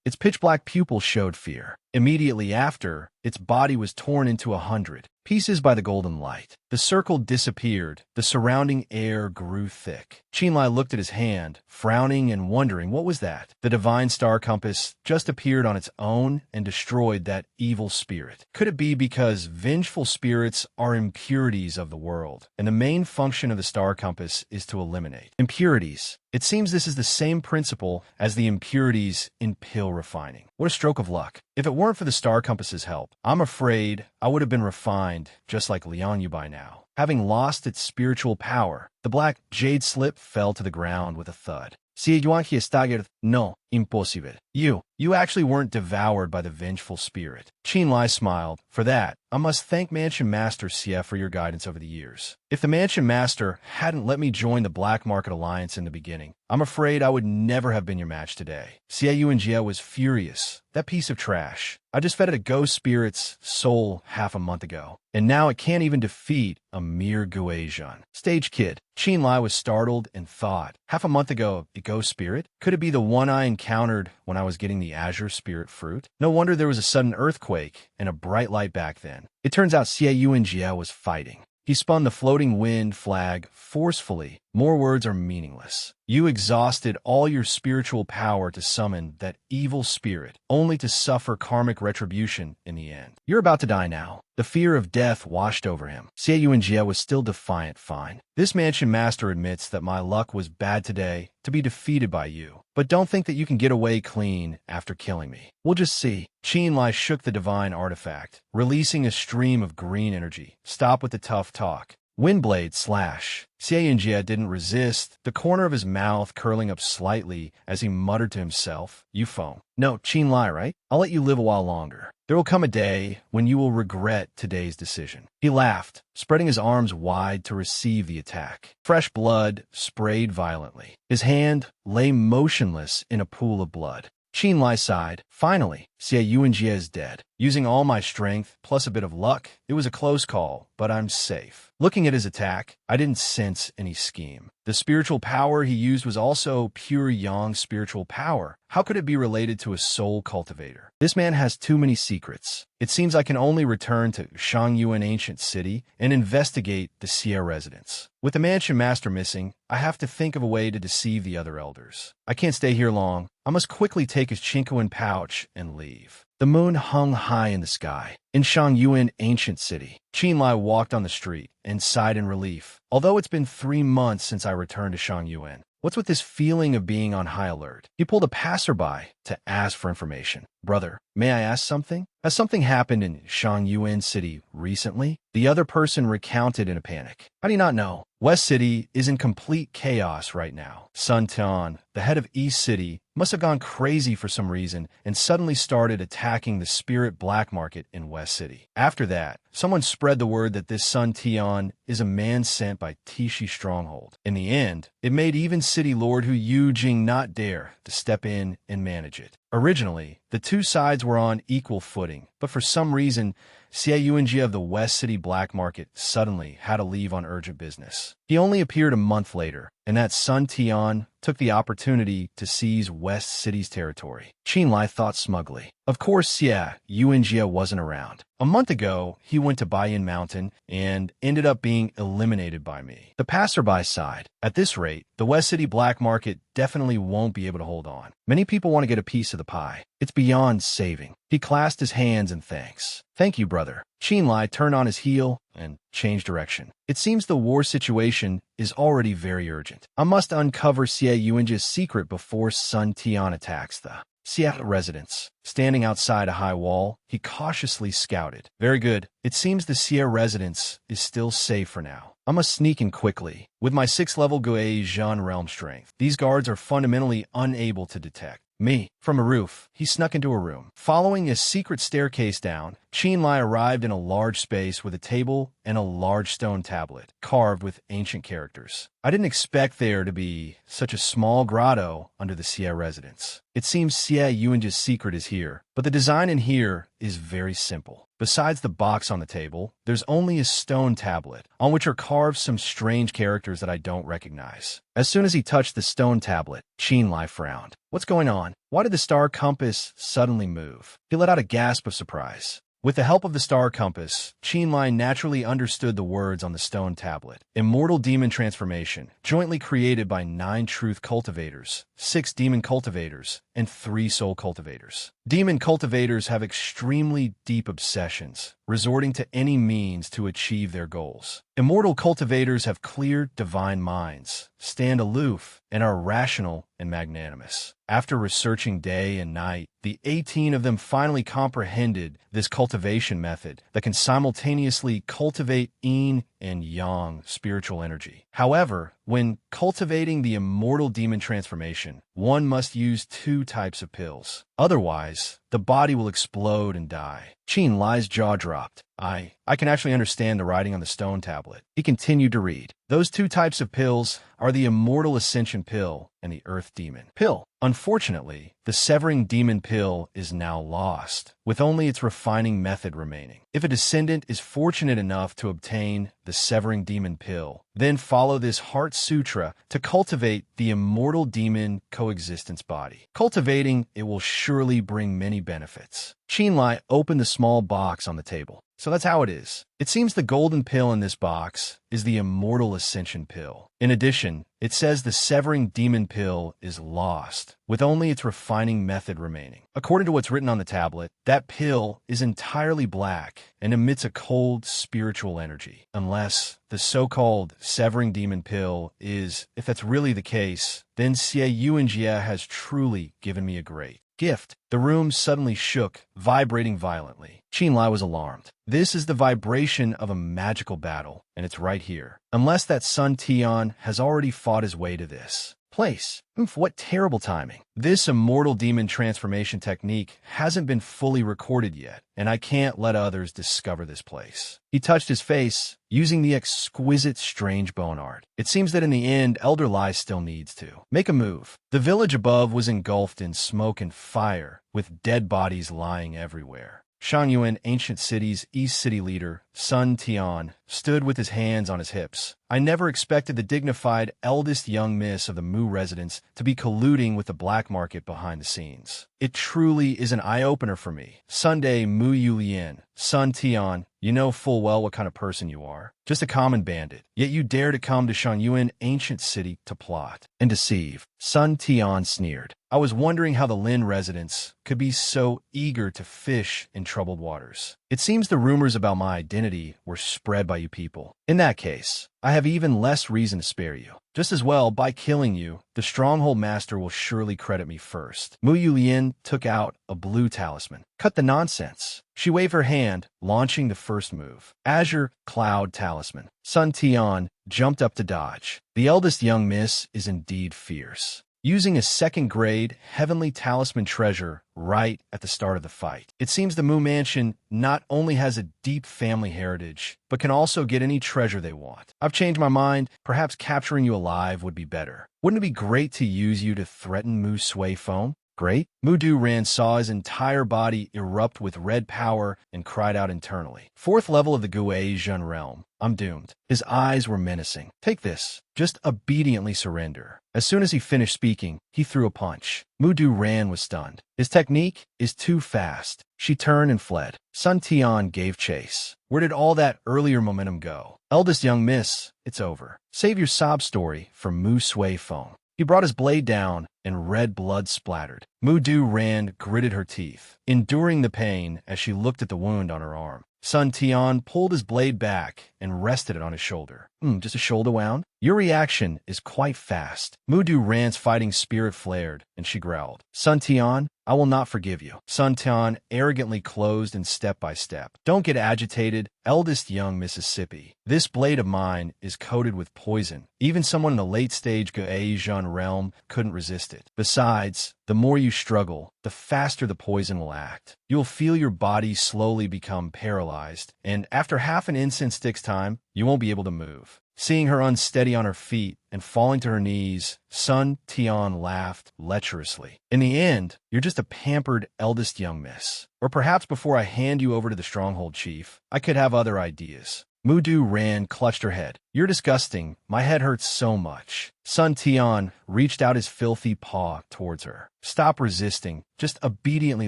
Its pitch-black pupils showed fear. Immediately after, its body was torn into 100 pieces by the golden light. The circle disappeared. The surrounding air grew thick. Qin Lai looked at his hand, frowning and wondering what was that. The divine star compass just appeared on its own and destroyed that evil spirit. Could it be because vengeful spirits are impurities of the world, and the main function of the star compass is to eliminate impurities? It seems this is the same principle as the impurities in pill refining. What a stroke of luck. If it weren't for the star compass's help, I'm afraid I would have been refined just like Liang Yu by now. Having lost its spiritual power, the black jade slip fell to the ground with a thud. Si Yuanjie staggered. No, impossible. You actually weren't devoured by the vengeful spirit. Qin Lai smiled. For that, I must thank Mansion Master Xie for your guidance over the years. If the Mansion Master hadn't let me join the Black Market Alliance in the beginning, I'm afraid I would never have been your match today. Xie Yuanjie was furious. That piece of trash. I just fed it a ghost spirit's soul half a month ago, and now it can't even defeat a mere Guizhun. Stage kid. Qin Lai was startled and thought, half a month ago, a ghost spirit? Could it be the one I encountered when I was getting the Azure Spirit Fruit? No wonder there was a sudden earthquake and a bright light back then. It turns out Xie Yuanjie was fighting. He spun the floating wind flag forcefully. More words are meaningless. You exhausted all your spiritual power to summon that evil spirit, only to suffer karmic retribution in the end. You're about to die now. The fear of death washed over him. Xie Yuanjie was still defiant. Fine. This Mansion Master admits that my luck was bad today to be defeated by you. But don't think that you can get away clean after killing me. We'll just see. Qin Lai shook the divine artifact, releasing a stream of green energy. Stop with the tough talk. Windblade slash. Xie Yuanjie didn't resist, the corner of his mouth curling up slightly as he muttered to himself, You foam. No, Qin Lai, right? I'll let you live a while longer. There will come a day when you will regret today's decision. He laughed, spreading his arms wide to receive the attack. Fresh blood sprayed violently. His hand lay motionless in a pool of blood. Qin Lai sighed. Finally, Xie Yuanjie is dead. Using all my strength, plus a bit of luck, it was a close call, but I'm safe. Looking at his attack, I didn't sense any scheme. The spiritual power he used was also pure yang spiritual power. How could it be related to a soul cultivator? This man has too many secrets. It seems I can only return to Shangyuan Ancient City and investigate the Xie residence. With the mansion master missing, I have to think of a way to deceive the other elders. I can't stay here long. I must quickly take his Chinkoan pouch and leave. The moon hung high in the sky. In Shangyuan Ancient City, Qin Lai walked on the street and sighed in relief. Although it's been 3 months since I returned to Shangyuan, what's with this feeling of being on high alert? He pulled a passerby to ask for information. Brother, may I ask something? Has something happened in Shangyuan City recently? The other person recounted in a panic. How do you not know? West City is in complete chaos right now. Sun Tian, the head of East City, must have gone crazy for some reason and suddenly started attacking the spirit black market in West City. After that, someone spread the word that this Sun Tian is a man sent by Tishi Stronghold. In the end, it made even City Lord Hu Yujing not dare to step in and manage it. Originally, the two sides were on equal footing, but for some reason, Xie Yuanjie of the West City black market suddenly had to leave on urgent business. He only appeared a month later, and that Sun Tian took the opportunity to seize West City's territory. Qin Lai thought smugly. Of course, Xie Yuanjie wasn't around. A month ago, he went to Baiyin Mountain and ended up being eliminated by me. The passerby sighed. At this rate, the West City black market definitely won't be able to hold on. Many people want to get a piece of the pie. It's beyond saving. He clasped his hands in thanks. Thank you, brother. Qin Lai turned on his heel and changed direction. It seems the war situation is already very urgent. I must uncover Xie Yuanjie's secret before Sun Tian attacks the Xie residence. Standing outside a high wall, he cautiously scouted. Very good. It seems the Xie residence is still safe for now. I must sneak in quickly. With my 6th level Guei Zhan realm strength, these guards are fundamentally unable to detect me. From a roof, he snuck into a room. Following a secret staircase down, Qin Lai arrived in a large space with a table and a large stone tablet, carved with ancient characters. I didn't expect there to be such a small grotto under the Xie residence. It seems Xie Yuanjie's secret is here, but the design in here is very simple. Besides the box on the table, there's only a stone tablet, on which are carved some strange characters that I don't recognize. As soon as he touched the stone tablet, Qin Lai frowned. What's going on? Why did the star compass suddenly move? He let out a gasp of surprise. With the help of the star compass, Qin Lai naturally understood the words on the stone tablet. Immortal demon transformation, jointly created by 9 truth cultivators, 6 demon cultivators, and 3 soul cultivators. Demon cultivators have extremely deep obsessions, resorting to any means to achieve their goals. Immortal cultivators have clear, divine minds, stand aloof, and are rational and magnanimous. After researching day and night, the 18 of them finally comprehended this cultivation method that can simultaneously cultivate yin and yang spiritual energy. However, when cultivating the immortal demon transformation, one must use 2 types of pills. Otherwise, the body will explode and die. Qin Lai's jaw dropped. I can actually understand the writing on the stone tablet. He continued to read. Those 2 types of pills are the Immortal Ascension Pill and the Earth Demon Pill. Unfortunately, the Severing Demon Pill is now lost, with only its refining method remaining. If a descendant is fortunate enough to obtain the Severing Demon Pill, then follow this Heart Sutra to cultivate the Immortal Demon Coexistence Body. Cultivating it will surely bring many benefits. Qin Lai opened the small box on the table. So that's how it is. It seems the golden pill in this box is the Immortal Ascension Pill. In addition, it says the Severing Demon Pill is lost, with only its refining method remaining. According to what's written on the tablet, that pill is entirely black and emits a cold spiritual energy. Unless the so-called Severing Demon Pill is, if that's really the case, then Xie Yuanjie has truly given me a great gift. The room suddenly shook, vibrating violently. Qin Lai was alarmed. This is the vibration of a magical battle, and it's right here. Unless that Sun Tian has already fought his way to this place. What terrible timing. This immortal demon transformation technique hasn't been fully recorded yet, and I can't let others discover this place. He touched his face, using the exquisite strange bone art. It seems that in the end, Elder Lai still needs to make a move. The village above was engulfed in smoke and fire, with dead bodies lying everywhere. Shangyuan, ancient city's East City leader, Sun Tian, stood with his hands on his hips. I never expected the dignified eldest young miss of the Mu residence to be colluding with the black market behind the scenes. It truly is an eye-opener for me. Sunday Mu Yulian, Sun Tian, you know full well what kind of person you are. Just a common bandit. Yet you dare to come to Shangyuan, ancient city, to plot and deceive. Sun Tian sneered. I was wondering how the Lin residents could be so eager to fish in troubled waters. It seems the rumors about my identity were spread by you people. In that case, I have even less reason to spare you. Just as well, by killing you, the Stronghold Master will surely credit me first. Mu Yulian took out a blue talisman. Cut the nonsense. She waved her hand, launching the first move. Azure Cloud Talisman. Sun Tian jumped up to dodge. The eldest young miss is indeed fierce, using a second-grade Heavenly Talisman treasure right at the start of the fight. It seems the Mu Mansion not only has a deep family heritage, but can also get any treasure they want. I've changed my mind. Perhaps capturing you alive would be better. Wouldn't it be great to use you to threaten Mu Sui Foam? Great. Mu Duran saw his entire body erupt with red power and cried out internally. Fourth level of the Guei Zhen realm. I'm doomed. His eyes were menacing. Take this. Just obediently surrender. As soon as he finished speaking, he threw a punch. Mu Duran was stunned. His technique is too fast. She turned and fled. Sun Tian gave chase. Where did all that earlier momentum go? Eldest young miss, it's over. Save your sob story for Mu Sui Foam. He brought his blade down, and red blood splattered. Mu Du-Ran gritted her teeth, enduring the pain as she looked at the wound on her arm. Sun Tian pulled his blade back and rested it on his shoulder. Just a shoulder wound? Your reaction is quite fast. Mu Du-Ran's fighting spirit flared, and she growled. Sun Tian, I will not forgive you. Sun Tian arrogantly closed in step by step. Don't get agitated, eldest young Mississippi. This blade of mine is coated with poison. Even someone in the late-stage Guei Zhen realm couldn't resist it. Besides, the more you struggle, the faster the poison will act. You'll feel your body slowly become paralyzed, and after half an incense stick's time, you won't be able to move. Seeing her unsteady on her feet and falling to her knees, Sun Tian laughed lecherously. In the end, you're just a pampered eldest young miss. Or perhaps before I hand you over to the Stronghold Chief, I could have other ideas. Mu Du-Ran clutched her head. You're disgusting. My head hurts so much. Sun Tian reached out his filthy paw towards her. Stop resisting. Just obediently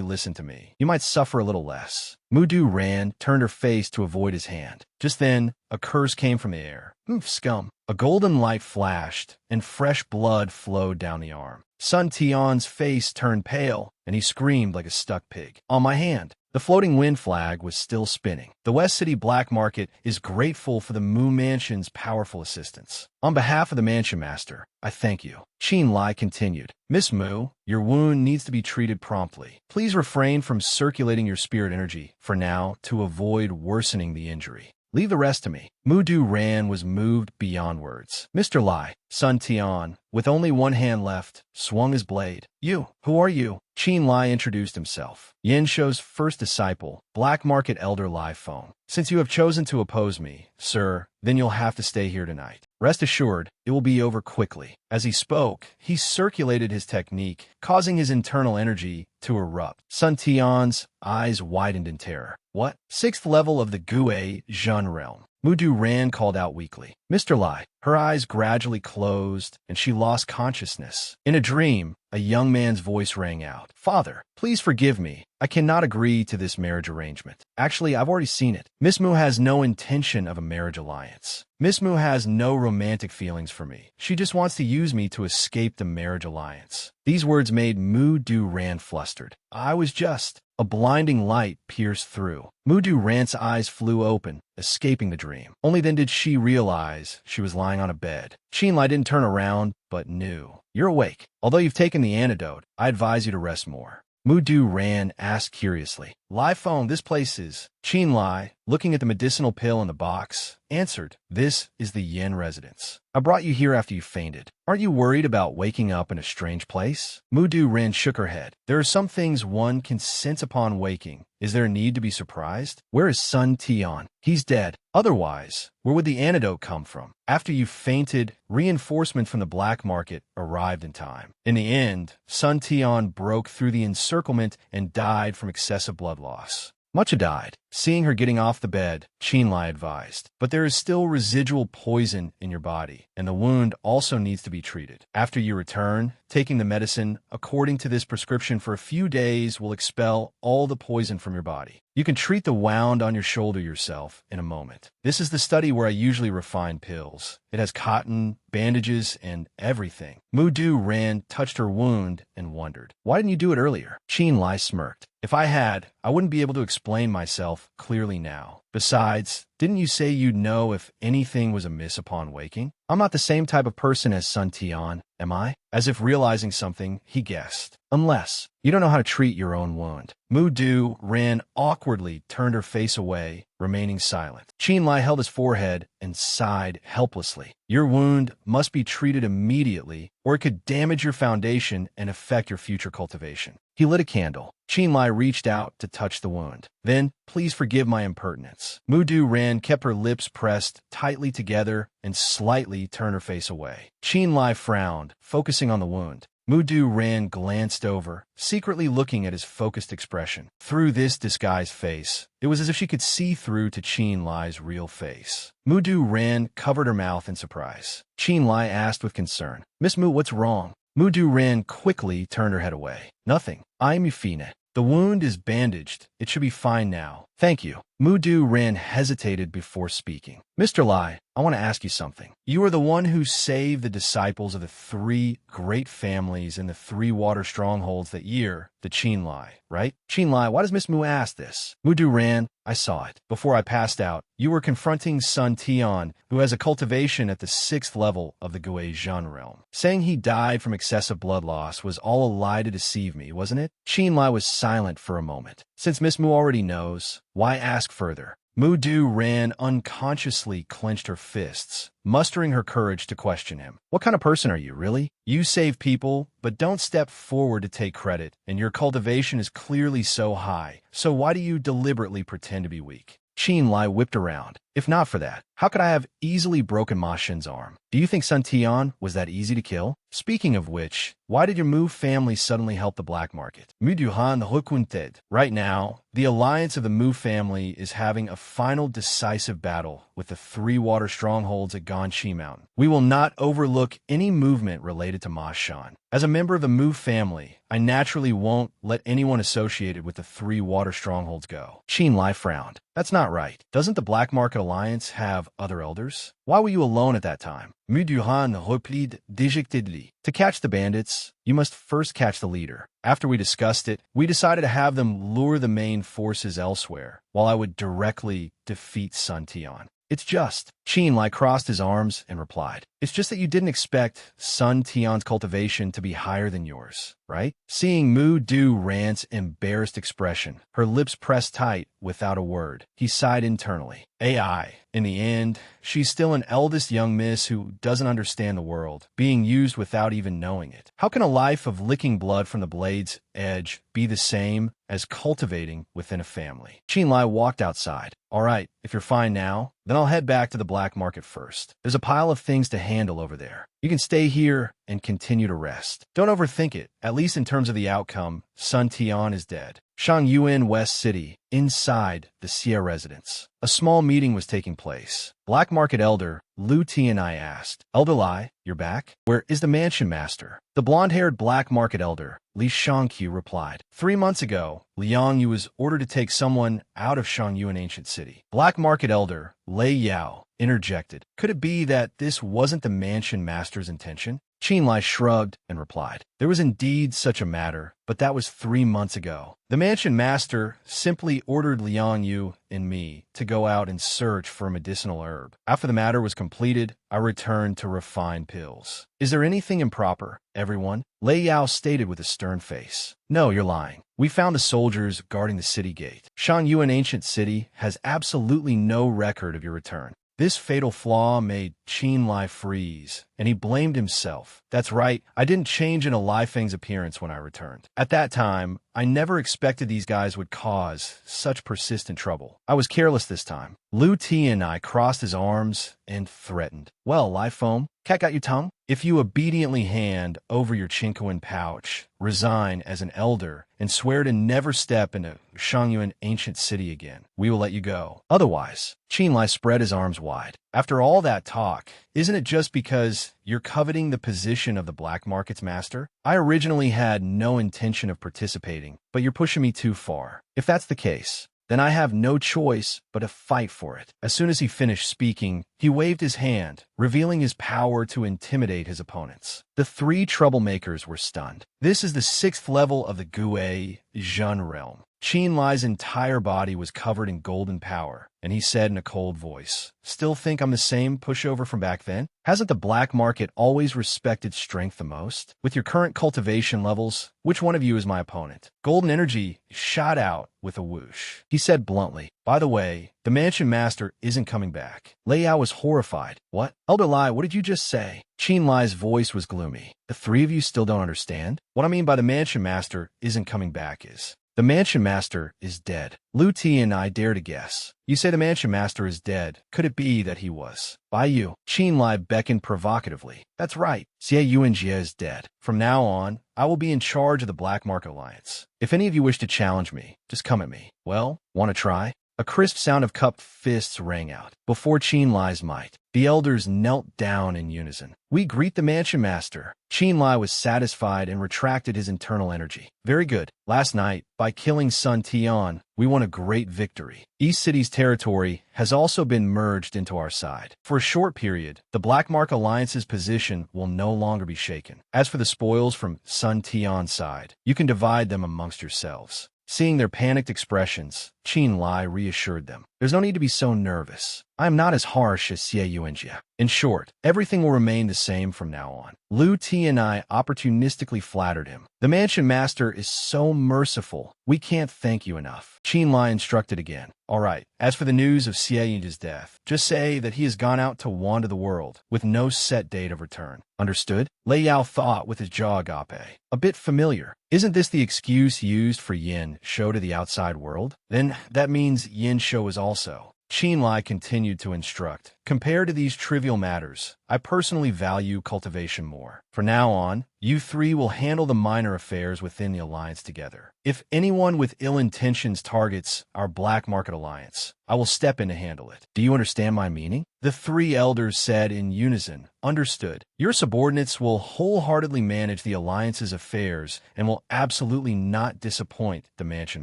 listen to me. You might suffer a little less. Mu Du-Ran turned her face to avoid his hand. Just then, a curse came from the air. Scum. A golden light flashed, and fresh blood flowed down the arm. Sun Tian's face turned pale, and he screamed like a stuck pig. On my hand. The floating wind flag was still spinning. The West City Black Market is grateful for the Mu Mansion's powerful assistance. On behalf of the Mansion Master, I thank you. Qin Lai continued. Miss Mu, your wound needs to be treated promptly. Please refrain from circulating your spirit energy for now to avoid worsening the injury. Leave the rest to me. Mu Du-Ran was moved beyond words. Mr. Lai, Sun Tian, with only one hand left, swung his blade. You, who are you? Qin Lai introduced himself. Yin Shou's first disciple, Black Market Elder Lai Feng. Since you have chosen to oppose me, sir, then you'll have to stay here tonight. Rest assured, it will be over quickly. As he spoke, he circulated his technique, causing his internal energy to erupt. Sun Tian's eyes widened in terror. What? 6th level of the Guei Zhen realm. Mu Du-Ran called out weakly. Mr. Lai. Her eyes gradually closed, and she lost consciousness. In a dream, a young man's voice rang out. Father, please forgive me. I cannot agree to this marriage arrangement. Actually, I've already seen it. Miss Mu has no intention of a marriage alliance. Miss Mu has no romantic feelings for me. She just wants to use me to escape the marriage alliance. These words made Mu Du-Ran flustered. I was just... A blinding light pierced through. Mu Du-Ran's eyes flew open, escaping the dream. Only then did she realize she was lying on a bed. Qin Lai didn't turn around, but knew. You're awake. Although you've taken the antidote, I advise you to rest more. Mu Du-Ran asked curiously. Lai phone, this place is. Qin Lai, looking at the medicinal pill in the box, answered, this is the Yen residence. I brought you here after you fainted. Aren't you worried about waking up in a strange place? Mudu Ren shook her head. There are some things one can sense upon waking. Is there a need to be surprised? Where is Sun Tian? He's dead. Otherwise, where would the antidote come from? After you fainted, reinforcement from the black market arrived in time. In the end, Sun Tian broke through the encirclement and died from excessive blood loss. Mucha died. Seeing her getting off the bed, Qin Lai advised. But there is still residual poison in your body, and the wound also needs to be treated. After you return, taking the medicine according to this prescription for a few days will expel all the poison from your body. You can treat the wound on your shoulder yourself in a moment. This is the study where I usually refine pills. It has cotton, bandages, and everything. Mudu Ran touched her wound and wondered, why didn't you do it earlier? Qin Lai smirked. If I had, I wouldn't be able to explain myself clearly now. Besides, didn't you say you'd know if anything was amiss upon waking? I'm not the same type of person as Sun Tian, am I? As if realizing something, he guessed. Unless you don't know how to treat your own wound. Mudu Ran awkwardly turned her face away, remaining silent. Qin Lai held his forehead and sighed helplessly. Your wound must be treated immediately, or it could damage your foundation and affect your future cultivation. He lit a candle. Qin Lai reached out to touch the wound. Then, please forgive my impertinence. Mudu Ran kept her lips pressed tightly together and slightly turned her face away. Qin Lai frowned, focusing on the wound. Mudu Ran glanced over, secretly looking at his focused expression. Through this disguised face, it was as if she could see through to Qin Lai's real face. Mudu Ran covered her mouth in surprise. Qin Lai asked with concern, Miss Mu, what's wrong? Mudu Ran quickly turned her head away. Nothing. I'm Yufine. The wound is bandaged. It should be fine now. Thank you. Mudu Ran hesitated before speaking. Mr. Lai, I want to ask you something. You are the one who saved the disciples of the 3 great families in the 3 water strongholds that year, the Qin Lai, right? Qin Lai, why does Miss Mu ask this? Mudu Ran, I saw it. Before I passed out, you were confronting Sun Tian, who has a cultivation at the 6th level of the Guizhan realm. Saying he died from excessive blood loss was all a lie to deceive me, wasn't it? Qin Lai was silent for a moment. Since Miss Mu already knows, why ask further? Mudu Ran unconsciously clenched her fists, mustering her courage to question him. What kind of person are you, really? You save people, but don't step forward to take credit, and your cultivation is clearly so high, so why do you deliberately pretend to be weak? Qin Lai whipped around. If not for that, how could I have easily broken Ma Shen's arm? Do you think Sun Tian was that easy to kill? Speaking of which, why did your Mu family suddenly help the black market? Muduhan Hukunted. Right now, the alliance of the Mu family is having a final decisive battle with the 3 water strongholds at Ganshi Mountain. We will not overlook any movement related to Ma Shan. As a member of the Mu family, I naturally won't let anyone associated with the 3 water strongholds go. Qin Lai frowned. That's not right. Doesn't the Black Market Alliance have other elders? Why were you alone at that time? Muduhan replied dejectedly. To catch the bandits, you must first catch the leader. After we discussed it, we decided to have them lure the main forces elsewhere, while I would directly defeat Sun Tian. It's just. Qin Lai crossed his arms and replied, it's just that you didn't expect Sun Tian's cultivation to be higher than yours, right? Seeing Mudu Ran's embarrassed expression, her lips pressed tight without a word, he sighed internally. AI. In the end, she's still an eldest young miss who doesn't understand the world, being used without even knowing it. How can a life of licking blood from the blade's edge be the same as cultivating within a family? Qin Lai walked outside. All right, if you're fine now, then I'll head back to the black market first. There's a pile of things to handle over there. You can stay here and continue to rest. Don't overthink it, at least in terms of the outcome. Sun Tian is dead. Shangyuan West City, inside the Xie residence. A small meeting was taking place. Black Market Elder Lu Tianai asked, Elder Lai, you're back? Where is the mansion master? The blonde-haired Black Market Elder, Li Shangqiu, replied. 3 months ago, Liang Yu was ordered to take someone out of Shangyuan Ancient City. Black Market Elder Lei Yao interjected. Could it be that this wasn't the mansion master's intention? Qin Lai shrugged and replied, there was indeed such a matter, but that was 3 months ago. The mansion master simply ordered Liang Yu and me to go out and search for a medicinal herb. After the matter was completed, I returned to refine pills. Is there anything improper, everyone? Lei Yao stated with a stern face. No, you're lying. We found the soldiers guarding the city gate. Shangyuan ancient city has absolutely no record of your return. This fatal flaw made Qin Lai freeze, and he blamed himself. That's right, I didn't change into Lai Feng's appearance when I returned. At that time, I never expected these guys would cause such persistent trouble. I was careless this time. Lu Ti and I crossed his arms and threatened. Well, Lai Feng, cat got your tongue? If you obediently hand over your Chinkoan pouch, resign as an elder, and swear to never step into Shangyuan ancient city again, we will let you go. Otherwise, Qin Lai spread his arms wide. After all that talk, isn't it just because you're coveting the position of the black market's master? I originally had no intention of participating, but you're pushing me too far. If that's the case, then I have no choice but to fight for it. As soon as he finished speaking, he waved his hand, revealing his power to intimidate his opponents. The three troublemakers were stunned. This is the 6th level of the Gue Zhen realm. Qin Lai's entire body was covered in golden power, and he said in a cold voice, "Still think I'm the same pushover from back then? Hasn't the black market always respected strength the most? With your current cultivation levels, which one of you is my opponent?" Golden energy shot out with a whoosh. He said bluntly, "By the way, the mansion master isn't coming back." Lei Yao was horrified. "What? Elder Lai, what did you just say?" Qin Lai's voice was gloomy. "The three of you still don't understand? What I mean by the mansion master isn't coming back is, the mansion master is dead." Lu Ti and I dare to guess. "You say the mansion master is dead. Could it be that he was by you?" Qin Lai beckoned provocatively. "That's right. Xie Yuanjie is dead. From now on, I will be in charge of the Black Market Alliance. If any of you wish to challenge me, just come at me. Well, want to try?" A crisp sound of cupped fists rang out. Before Qin Lai's might, the elders knelt down in unison. "We greet the mansion master." Qin Lai was satisfied and retracted his internal energy. "Very good. Last night, by killing Sun Tian, we won a great victory. East City's territory has also been merged into our side. For a short period, the Black Mark Alliance's position will no longer be shaken. As for the spoils from Sun Tian's side, you can divide them amongst yourselves." Seeing their panicked expressions, Qin Lai reassured them. "There's no need to be so nervous. I am not as harsh as Xie Yuanjie. In short, everything will remain the same from now on." Lu Ti and I opportunistically flattered him. "The mansion master is so merciful. We can't thank you enough." Qin Lai instructed again. "All right, as for the news of Xie Yuanjie's death, just say that he has gone out to wander the world with no set date of return. Understood?" Lei Yao thought with his jaw agape. A bit familiar. Isn't this the excuse used for Yin show to the outside world? Then that means Yin show is also. Qin Lai continued to instruct. "Compared to these trivial matters, I personally value cultivation more. From now on, you three will handle the minor affairs within the alliance together. If anyone with ill intentions targets our Black Market Alliance, I will step in to handle it. Do you understand my meaning?" The three elders said in unison, "Understood. Your subordinates will wholeheartedly manage the alliance's affairs and will absolutely not disappoint the mansion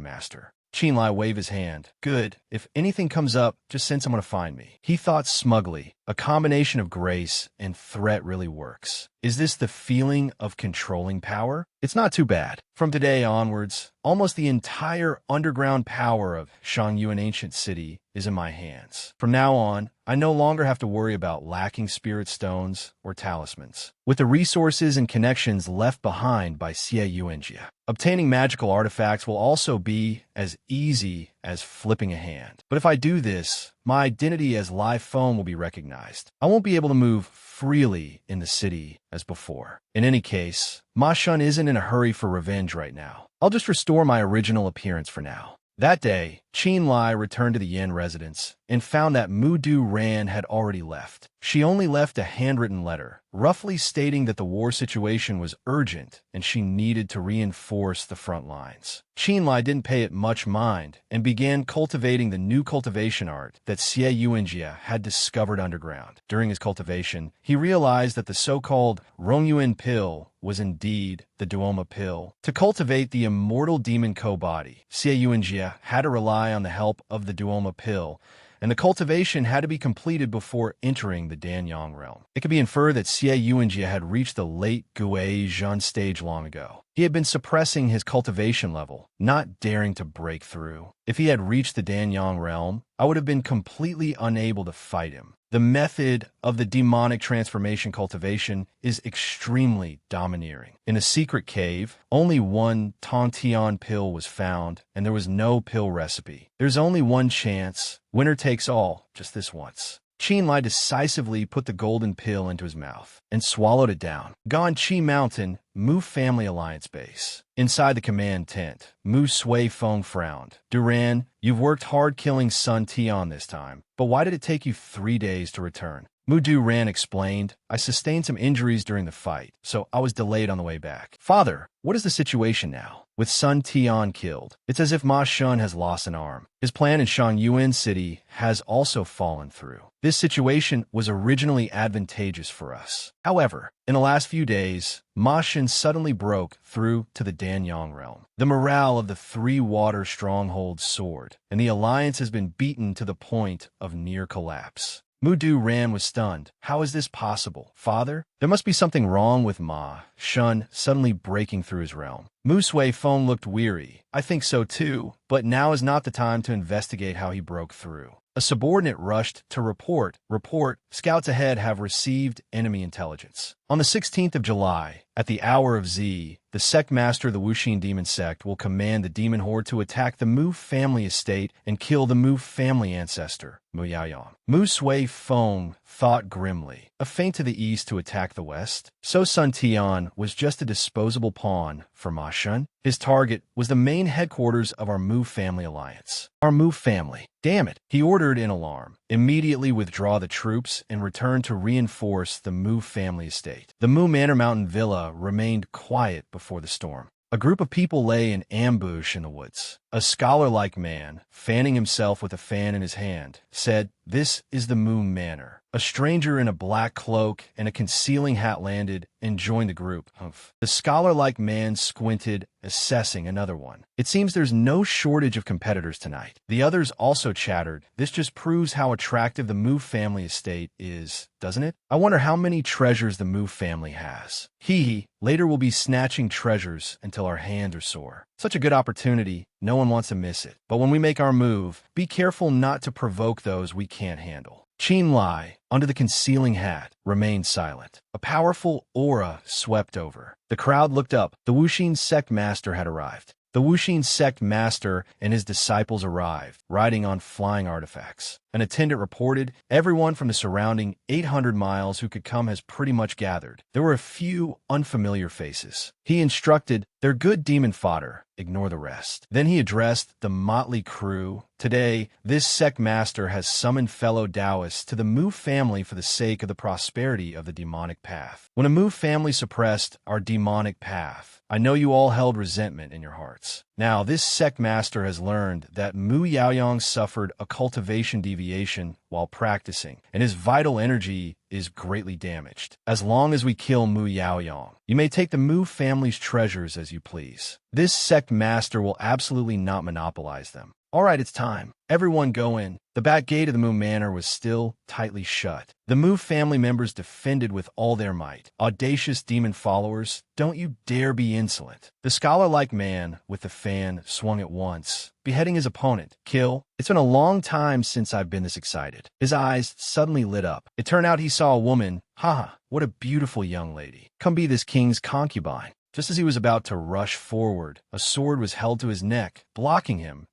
master." Qin Lai waved his hand. "Good. If anything comes up, just send someone to find me." He thought smugly, a combination of grace and threat really works. Is this the feeling of controlling power? It's not too bad. From today onwards, almost the entire underground power of Shangyuan ancient city is in my hands. From now on, I no longer have to worry about lacking spirit stones or talismans. With the resources and connections left behind by Xie Yuanjie, obtaining magical artifacts will also be as easy as flipping a hand. But if I do this, my identity as Lai Feng will be recognized. I won't be able to move freely in the city as before. In any case, Ma Shun isn't in a hurry for revenge right now. I'll just restore my original appearance for now. That day, Qin Lai returned to the Yin residence and found that Mu Du Ran had already left. She only left a handwritten letter, roughly stating that the war situation was urgent and she needed to reinforce the front lines. Qin Lai didn't pay it much mind and began cultivating the new cultivation art that Xie Yuanjie had discovered underground. During his cultivation, he realized that the so-called Rongyuan pill was indeed the Duoma pill. To cultivate the immortal demon Ko body, Xie Yuanjie had to rely on the help of the Duoma pill, and the cultivation had to be completed before entering the Danyang realm. It could be inferred that Xie Yuanjie had reached the late Gui Zhan stage long ago. He had been suppressing his cultivation level, not daring to break through. If he had reached the Danyang realm, I would have been completely unable to fight him. The method of the demonic transformation cultivation is extremely domineering. In a secret cave, only one Tongtian pill was found, and there was no pill recipe. There's only one chance. Winner takes all, just this once. Qinlai decisively put the golden pill into his mouth and swallowed it down. Ganqi Mountain, Mu Family Alliance Base. Inside the command tent, Mu Sui Feng frowned. Duran, you've worked hard killing Sun Tian this time, but why did it take you 3 days to return? Mu Duran explained, I sustained some injuries during the fight, so I was delayed on the way back. Father, what is the situation now? With Sun Tian killed, it's as if Ma Shun has lost an arm. His plan in Shangyuan City has also fallen through. This situation was originally advantageous for us. However, in the last few days, Ma Shun suddenly broke through to the Danyang realm. The morale of the Three Water Strongholds soared, and the alliance has been beaten to the point of near collapse. Mudu Ran was stunned. How is this possible, father? There must be something wrong with Ma Shun suddenly breaking through his realm. Mu Sui Feng looked weary. I think so too, but now is not the time to investigate how he broke through. A subordinate rushed to report, scouts ahead have received enemy intelligence. On the 16th of July, at the hour of Z, the sect master of the Wuxin demon sect will command the demon horde to attack the Mu family estate and kill the Mu family ancestor, Mu Yaoyang. Mu Sui Feng thought grimly. A feint to the east to attack the west? So Sun Tian was just a disposable pawn for Ma Shun. His target was the main headquarters of our Mu family alliance. Our Mu family. Damn it, he ordered in alarm. Immediately withdraw the troops and return to reinforce the Mu family estate. The Mu Manor Mountain Villa remained quiet before the storm. A group of people lay in ambush in the woods. A scholar-like man, fanning himself with a fan in his hand, said, This is the Mu Manor. A stranger in a black cloak and a concealing hat landed and joined the group. Humph. The scholar-like man squinted, assessing another one. It seems there's no shortage of competitors tonight. The others also chattered. This just proves how attractive the Mu family estate is, doesn't it? I wonder how many treasures the Mu family has. Later we'll be snatching treasures until our hands are sore. Such a good opportunity, no one wants to miss it. But when we make our move, be careful not to provoke those we can't handle. Qinlai, under the concealing hat, remained silent. A powerful aura swept over. The crowd looked up. The Wuxin sect master had arrived. The Wuxin sect master and his disciples arrived, riding on flying artifacts. An attendant reported, everyone from the surrounding 800 miles who could come has pretty much gathered. There were a few unfamiliar faces. He instructed, they're good demon fodder. Ignore the rest. Then he addressed the motley crew. Today, this sect master has summoned fellow Taoists to the Mu family for the sake of the prosperity of the demonic path. When a Mu family suppressed our demonic path, I know you all held resentment in your hearts. Now, this sect master has learned that Mu Yaoyang suffered a cultivation deviation while practicing, and his vital energy is greatly damaged. As long as we kill Mu Yaoyang, you may take the Mu family's treasures as you please. This sect master will absolutely not monopolize them. All right, it's time. Everyone go in. The back gate of the Mu Manor was still tightly shut. The Mu family members defended with all their might. Audacious demon followers, don't you dare be insolent. The scholar-like man with the fan swung at once, beheading his opponent. Kill. It's been a long time since I've been this excited. His eyes suddenly lit up. It turned out he saw a woman. What a beautiful young lady. Come be this king's concubine. Just as he was about to rush forward, a sword was held to his neck, blocking him.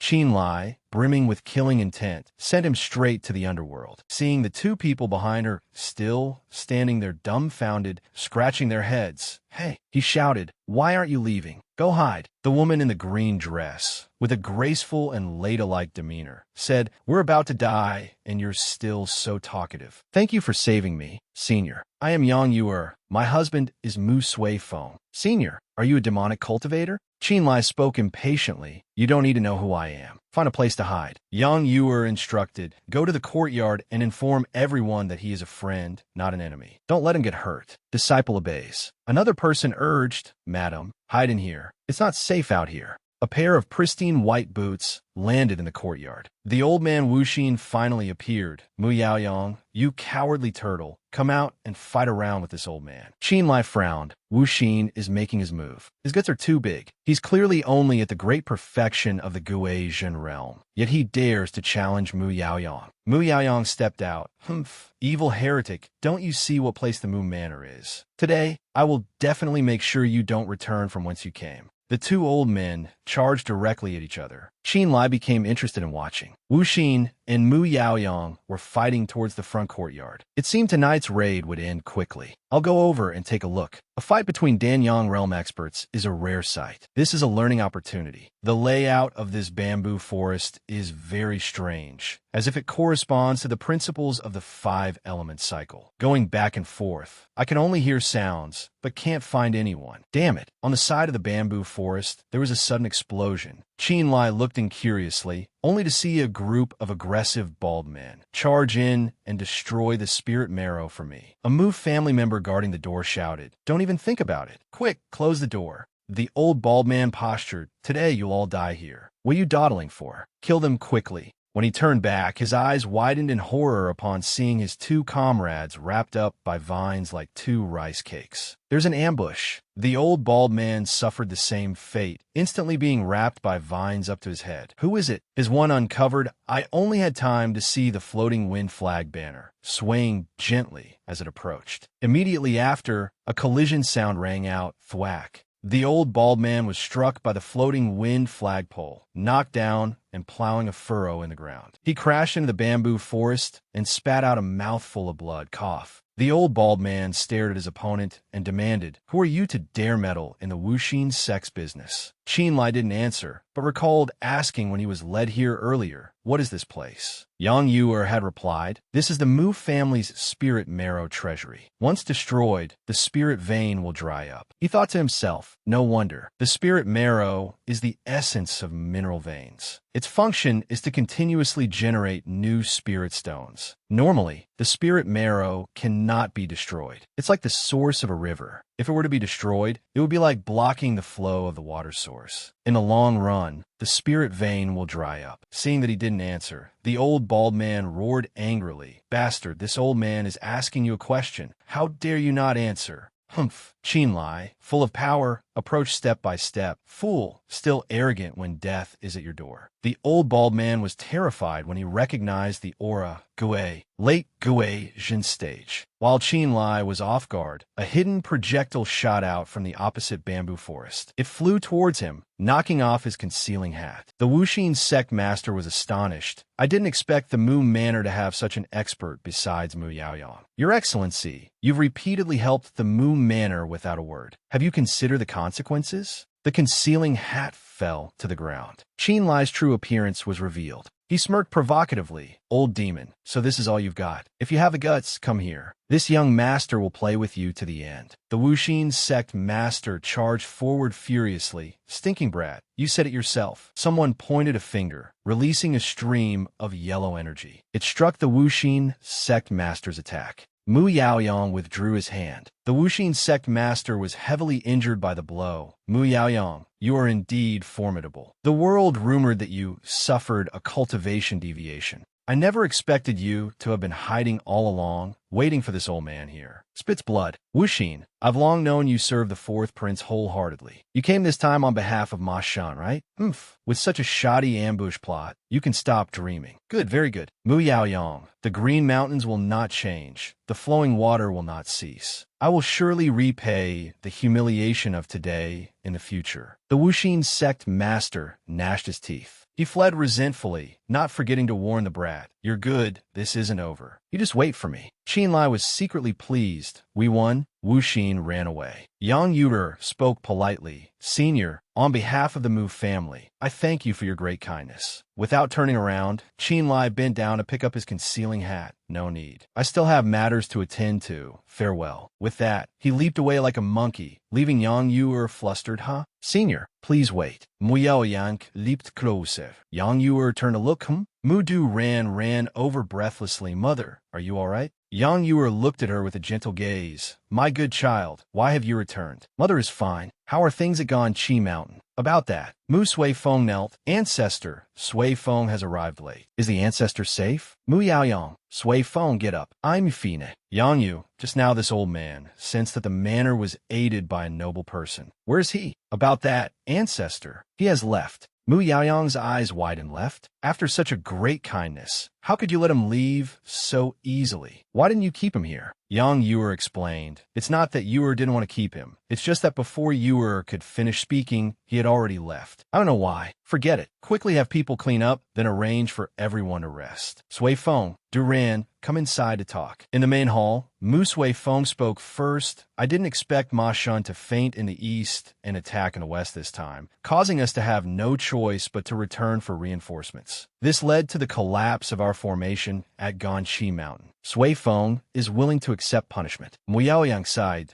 Qinlai, brimming with killing intent, sent him straight to the underworld. Seeing the two people behind her still standing there dumbfounded, scratching their heads. Hey, he shouted, why aren't you leaving? Go hide. The woman in the green dress, with a graceful and ladylike demeanor, said, we're about to die, and you're still so talkative. Thank you for saving me, Senior. I am Yang Yuer. My husband is Mu Sui Feng. Senior, are you a demonic cultivator? Qinlai spoke impatiently. You don't need to know who I am. Find a place to hide. Yang Yuer instructed, go to the courtyard and inform everyone that he is a friend, not an enemy. Don't let him get hurt. Disciple obeys. Another person urged, Madam, hide in here. It's not safe out here. A pair of pristine white boots landed in the courtyard. The old man Wu Xin finally appeared. Mu Yaoyang, you cowardly turtle, come out and fight around with this old man. Qin Lai frowned. Wu Xin is making his move. His guts are too big. He's clearly only at the great perfection of the Gui Zhen realm. Yet he dares to challenge Mu Yaoyang. Mu Yaoyang stepped out. Humph, evil heretic, don't you see what place the Mu Manor is? Today, I will definitely make sure you don't return from whence you came. The two old men charged directly at each other. Qin Lai became interested in watching. Wu Xin and Mu Yaoyang were fighting towards the front courtyard. It seemed tonight's raid would end quickly. I'll go over and take a look. A fight between Danyang realm experts is a rare sight. This is a learning opportunity. The layout of this bamboo forest is very strange, as if it corresponds to the principles of the 5-element cycle. Going back and forth, I can only hear sounds, but can't find anyone. Damn it. On the side of the bamboo forest, there was a sudden explosion. Qin Lai looked in curiously, only to see a group of aggressive bald men charge in and destroy the spirit marrow for me. A Mu family member guarding the door shouted, "Don't even think about it. Quick, close the door." The old bald man postured, "Today you'll all die here. What are you dawdling for? Kill them quickly." When he turned back, his eyes widened in horror upon seeing his two comrades wrapped up by vines like two rice cakes. There's an ambush. The old bald man suffered the same fate, instantly being wrapped by vines up to his head. Who is it? His one uncovered. I only had time to see the floating wind flag banner, swaying gently as it approached. Immediately after, a collision sound rang out, thwack. The old bald man was struck by the floating wind flagpole, knocked down, and plowing a furrow in the ground. He crashed into the bamboo forest and spat out a mouthful of blood, cough. The old bald man stared at his opponent and demanded, "Who are you to dare meddle in the Wuxin sex business?" Qin Lai didn't answer, but recalled asking when he was led here earlier, "What is this place?" Yang Yuer had replied, "This is the Mu family's spirit marrow treasury. Once destroyed, the spirit vein will dry up." He thought to himself, no wonder. The spirit marrow is the essence of mineral veins. Its function is to continuously generate new spirit stones. Normally, the spirit marrow cannot be destroyed. It's like the source of a river. If it were to be destroyed, it would be like blocking the flow of the water source. In the long run, the spirit vein will dry up. Seeing that he didn't answer, the old bald man roared angrily, "Bastard, this old man is asking you a question. How dare you not answer?" Humph. Qin Lai, full of power, approached step by step. Fool, still arrogant when death is at your door. The old bald man was terrified when he recognized the aura, Gui, late Gui Zhen stage. While Qin Lai was off guard, a hidden projectile shot out from the opposite bamboo forest. It flew towards him, knocking off his concealing hat. The Wuxin sect master was astonished. "I didn't expect the Mu Manor to have such an expert besides Mu Yaoyang. Your Excellency, you've repeatedly helped the Mu Manor without a word. Have you considered the consequences?" The concealing hat fell to the ground. Qin Lai's true appearance was revealed. He smirked provocatively. "Old demon, so this is all you've got. If you have the guts, come here. This young master will play with you to the end." The Wuxin sect master charged forward furiously. "Stinking brat, you said it yourself." Someone pointed a finger, releasing a stream of yellow energy. It struck the Wuxin sect master's attack. Mu Yaoyang withdrew his hand. The Wuxin sect master was heavily injured by the blow. "Mu Yaoyang, you are indeed formidable. The world rumored that you suffered a cultivation deviation. I never expected you to have been hiding all along, waiting for this old man here." Spits blood. "Wuxin, I've long known you serve the fourth prince wholeheartedly. You came this time on behalf of Ma Shan, right? Humph. With such a shoddy ambush plot, you can stop dreaming." "Good, very good. Mu Yaoyang, the green mountains will not change. The flowing water will not cease. I will surely repay the humiliation of today in the future." The Wuxin sect master gnashed his teeth. He fled resentfully, not forgetting to warn the brat, "You're good, this isn't over. You just wait for me." Qin Lai was secretly pleased. "We won." Wuxin ran away. Yang Yuer spoke politely, "Senior, on behalf of the Mu family, I thank you for your great kindness." Without turning around, Qin Lai bent down to pick up his concealing hat. "No need. I still have matters to attend to. Farewell." With that, he leaped away like a monkey, leaving Yang Yuer flustered. "Huh? Senior, please wait." Mu Yaoyang leaped closer. Yang Yuer turned to look come? Mudu ran over breathlessly. Mother, are you all right? Yang Yuer looked at her with a gentle gaze. My good child, why have you returned? Mother is fine. How are things at Chi Mountain? About that, Mu Sui Feng knelt. Ancestor, Sui Feng has arrived late. Is the ancestor safe? Mu Yaoyang, Sui Feng, get up. I'm Fine. Yang Yu, just now this old man, sensed that the manor was aided by a noble person. Where's he? About that, ancestor. He has left. Mu Yaoyang's eyes widened. Left? After such a great kindness, how could you let him leave so easily? Why didn't you keep him here? Yang Yuer explained. It's not that Yuer didn't want to keep him. It's just that before Yuer could finish speaking, he had already left. I don't know why. Forget it. Quickly have people clean up, then arrange for everyone to rest. Sui Feng, Duran, come inside to talk. In the main hall, Mu Sui Feng spoke first. I didn't expect Ma Shun to feint in the east and attack in the west this time, causing us to have no choice but to return for reinforcements. This led to the collapse of our formation at Chi Mountain. Sui Feng is willing to accept punishment. Mu Yaoyang sighed.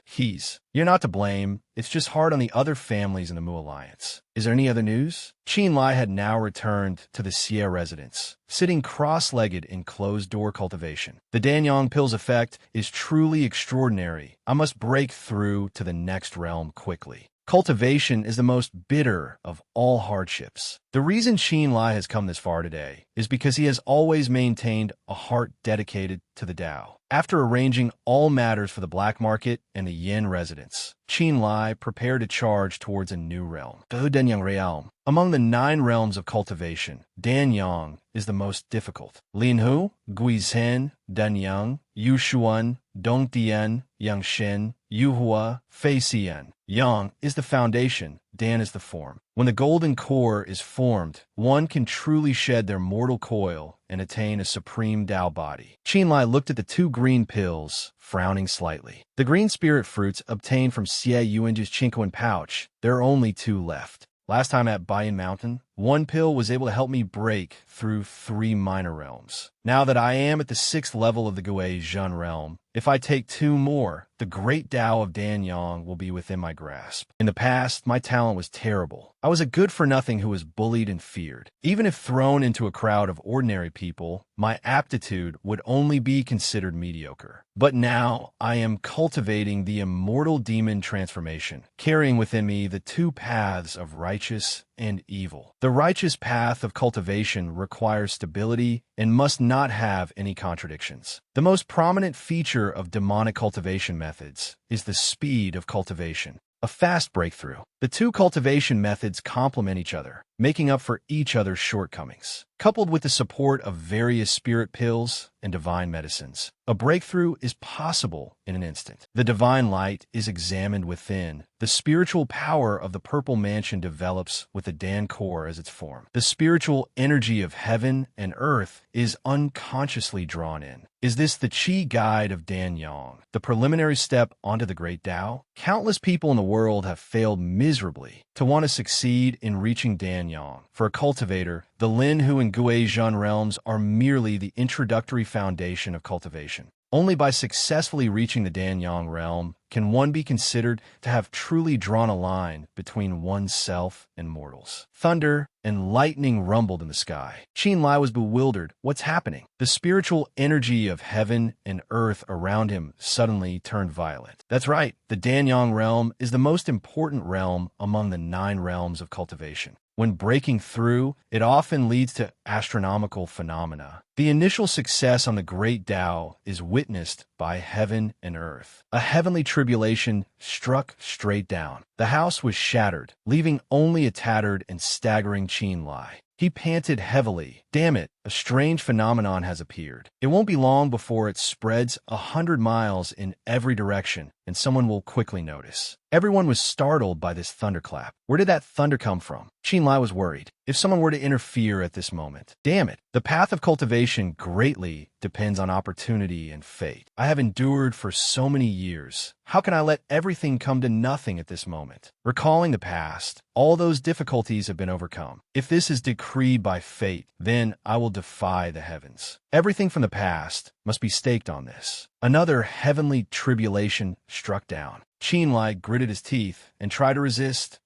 You're not to blame. It's just hard on the other families in the Mu Alliance. Is there any other news? Qin Lai had now returned to the Xie residence, sitting cross-legged in closed-door cultivation. The Danyang pill's effect is truly extraordinary. I must break through to the next realm quickly. Cultivation is the most bitter of all hardships. The reason Qin Lai has come this far today is because he has always maintained a heart dedicated to the Tao. After arranging all matters for the black market and the Yin residence, Qin Lai prepared to charge towards a new realm, the Danyang realm. Among the 9 realms of cultivation, Danyang is the most difficult. Linhu, Guizhen, Danyang, Yushuan, Dongtian, Yangshen, Yuhua, Feixian. Yang is the foundation, Dan is the form. When the golden core is formed, one can truly shed their mortal coil and attain a supreme Tao body. Qin Lai looked at the 2 green pills, frowning slightly. The green spirit fruits obtained from Xie Yuanju's Chinkoan pouch. There are only 2 left. Last time at Bayan Mountain, 1 pill was able to help me break through 3 minor realms. Now that I am at the 6th level of the Gui Zhen realm, if I take 2 more, the great Tao of Danyang will be within my grasp. In the past, my talent was terrible. I was a good-for-nothing who was bullied and feared. Even if thrown into a crowd of ordinary people, my aptitude would only be considered mediocre. But now, I am cultivating the immortal demon transformation, carrying within me the 2 paths of righteous and evil. The righteous path of cultivation requires stability and must not have any contradictions. The most prominent feature of demonic cultivation methods is the speed of cultivation, a fast breakthrough. The 2 cultivation methods complement each other, making up for each other's shortcomings. Coupled with the support of various spirit pills and divine medicines, a breakthrough is possible in an instant. The divine light is examined within. The spiritual power of the purple mansion develops with the Dan core as its form. The spiritual energy of heaven and earth is unconsciously drawn in. Is this the Qi guide of Danyang, the preliminary step onto the great Tao? Countless people in the world have failed miserably to want to succeed in reaching Danyang. For a cultivator, the Linhu and Gui Zhen realms are merely the introductory foundation of cultivation. Only by successfully reaching the Danyang realm can one be considered to have truly drawn a line between oneself and mortals. Thunder and lightning rumbled in the sky. Qin Lai was bewildered. What's happening? The spiritual energy of heaven and earth around him suddenly turned violent. That's right, the Danyang realm is the most important realm among the 9 realms of cultivation. When breaking through, it often leads to astronomical phenomena. The initial success on the great Tao is witnessed by heaven and earth. A heavenly tribulation struck straight down. The house was shattered, leaving only a tattered and staggering Qin Lai. He panted heavily. Damn it, a strange phenomenon has appeared. It won't be long before it spreads 100 miles in every direction, and someone will quickly notice. Everyone was startled by this thunderclap. Where did that thunder come from? Qin Lai was worried. If someone were to interfere at this moment, damn it, the path of cultivation greatly depends on opportunity and fate. I have endured for so many years. How can I let everything come to nothing at this moment? Recalling the past, all those difficulties have been overcome. If this is decreed by fate, then I will defy the heavens. Everything from the past must be staked on this. Another heavenly tribulation struck down. Qin Lai gritted his teeth and tried to resist.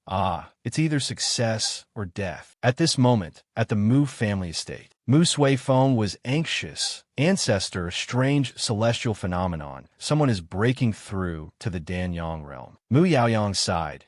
It's either success or death. At this moment, at the Mu family estate, Mu Sui Feng was anxious. Ancestor, a strange celestial phenomenon. Someone is breaking through to the Danyang realm. Mu Yaoyang sighed.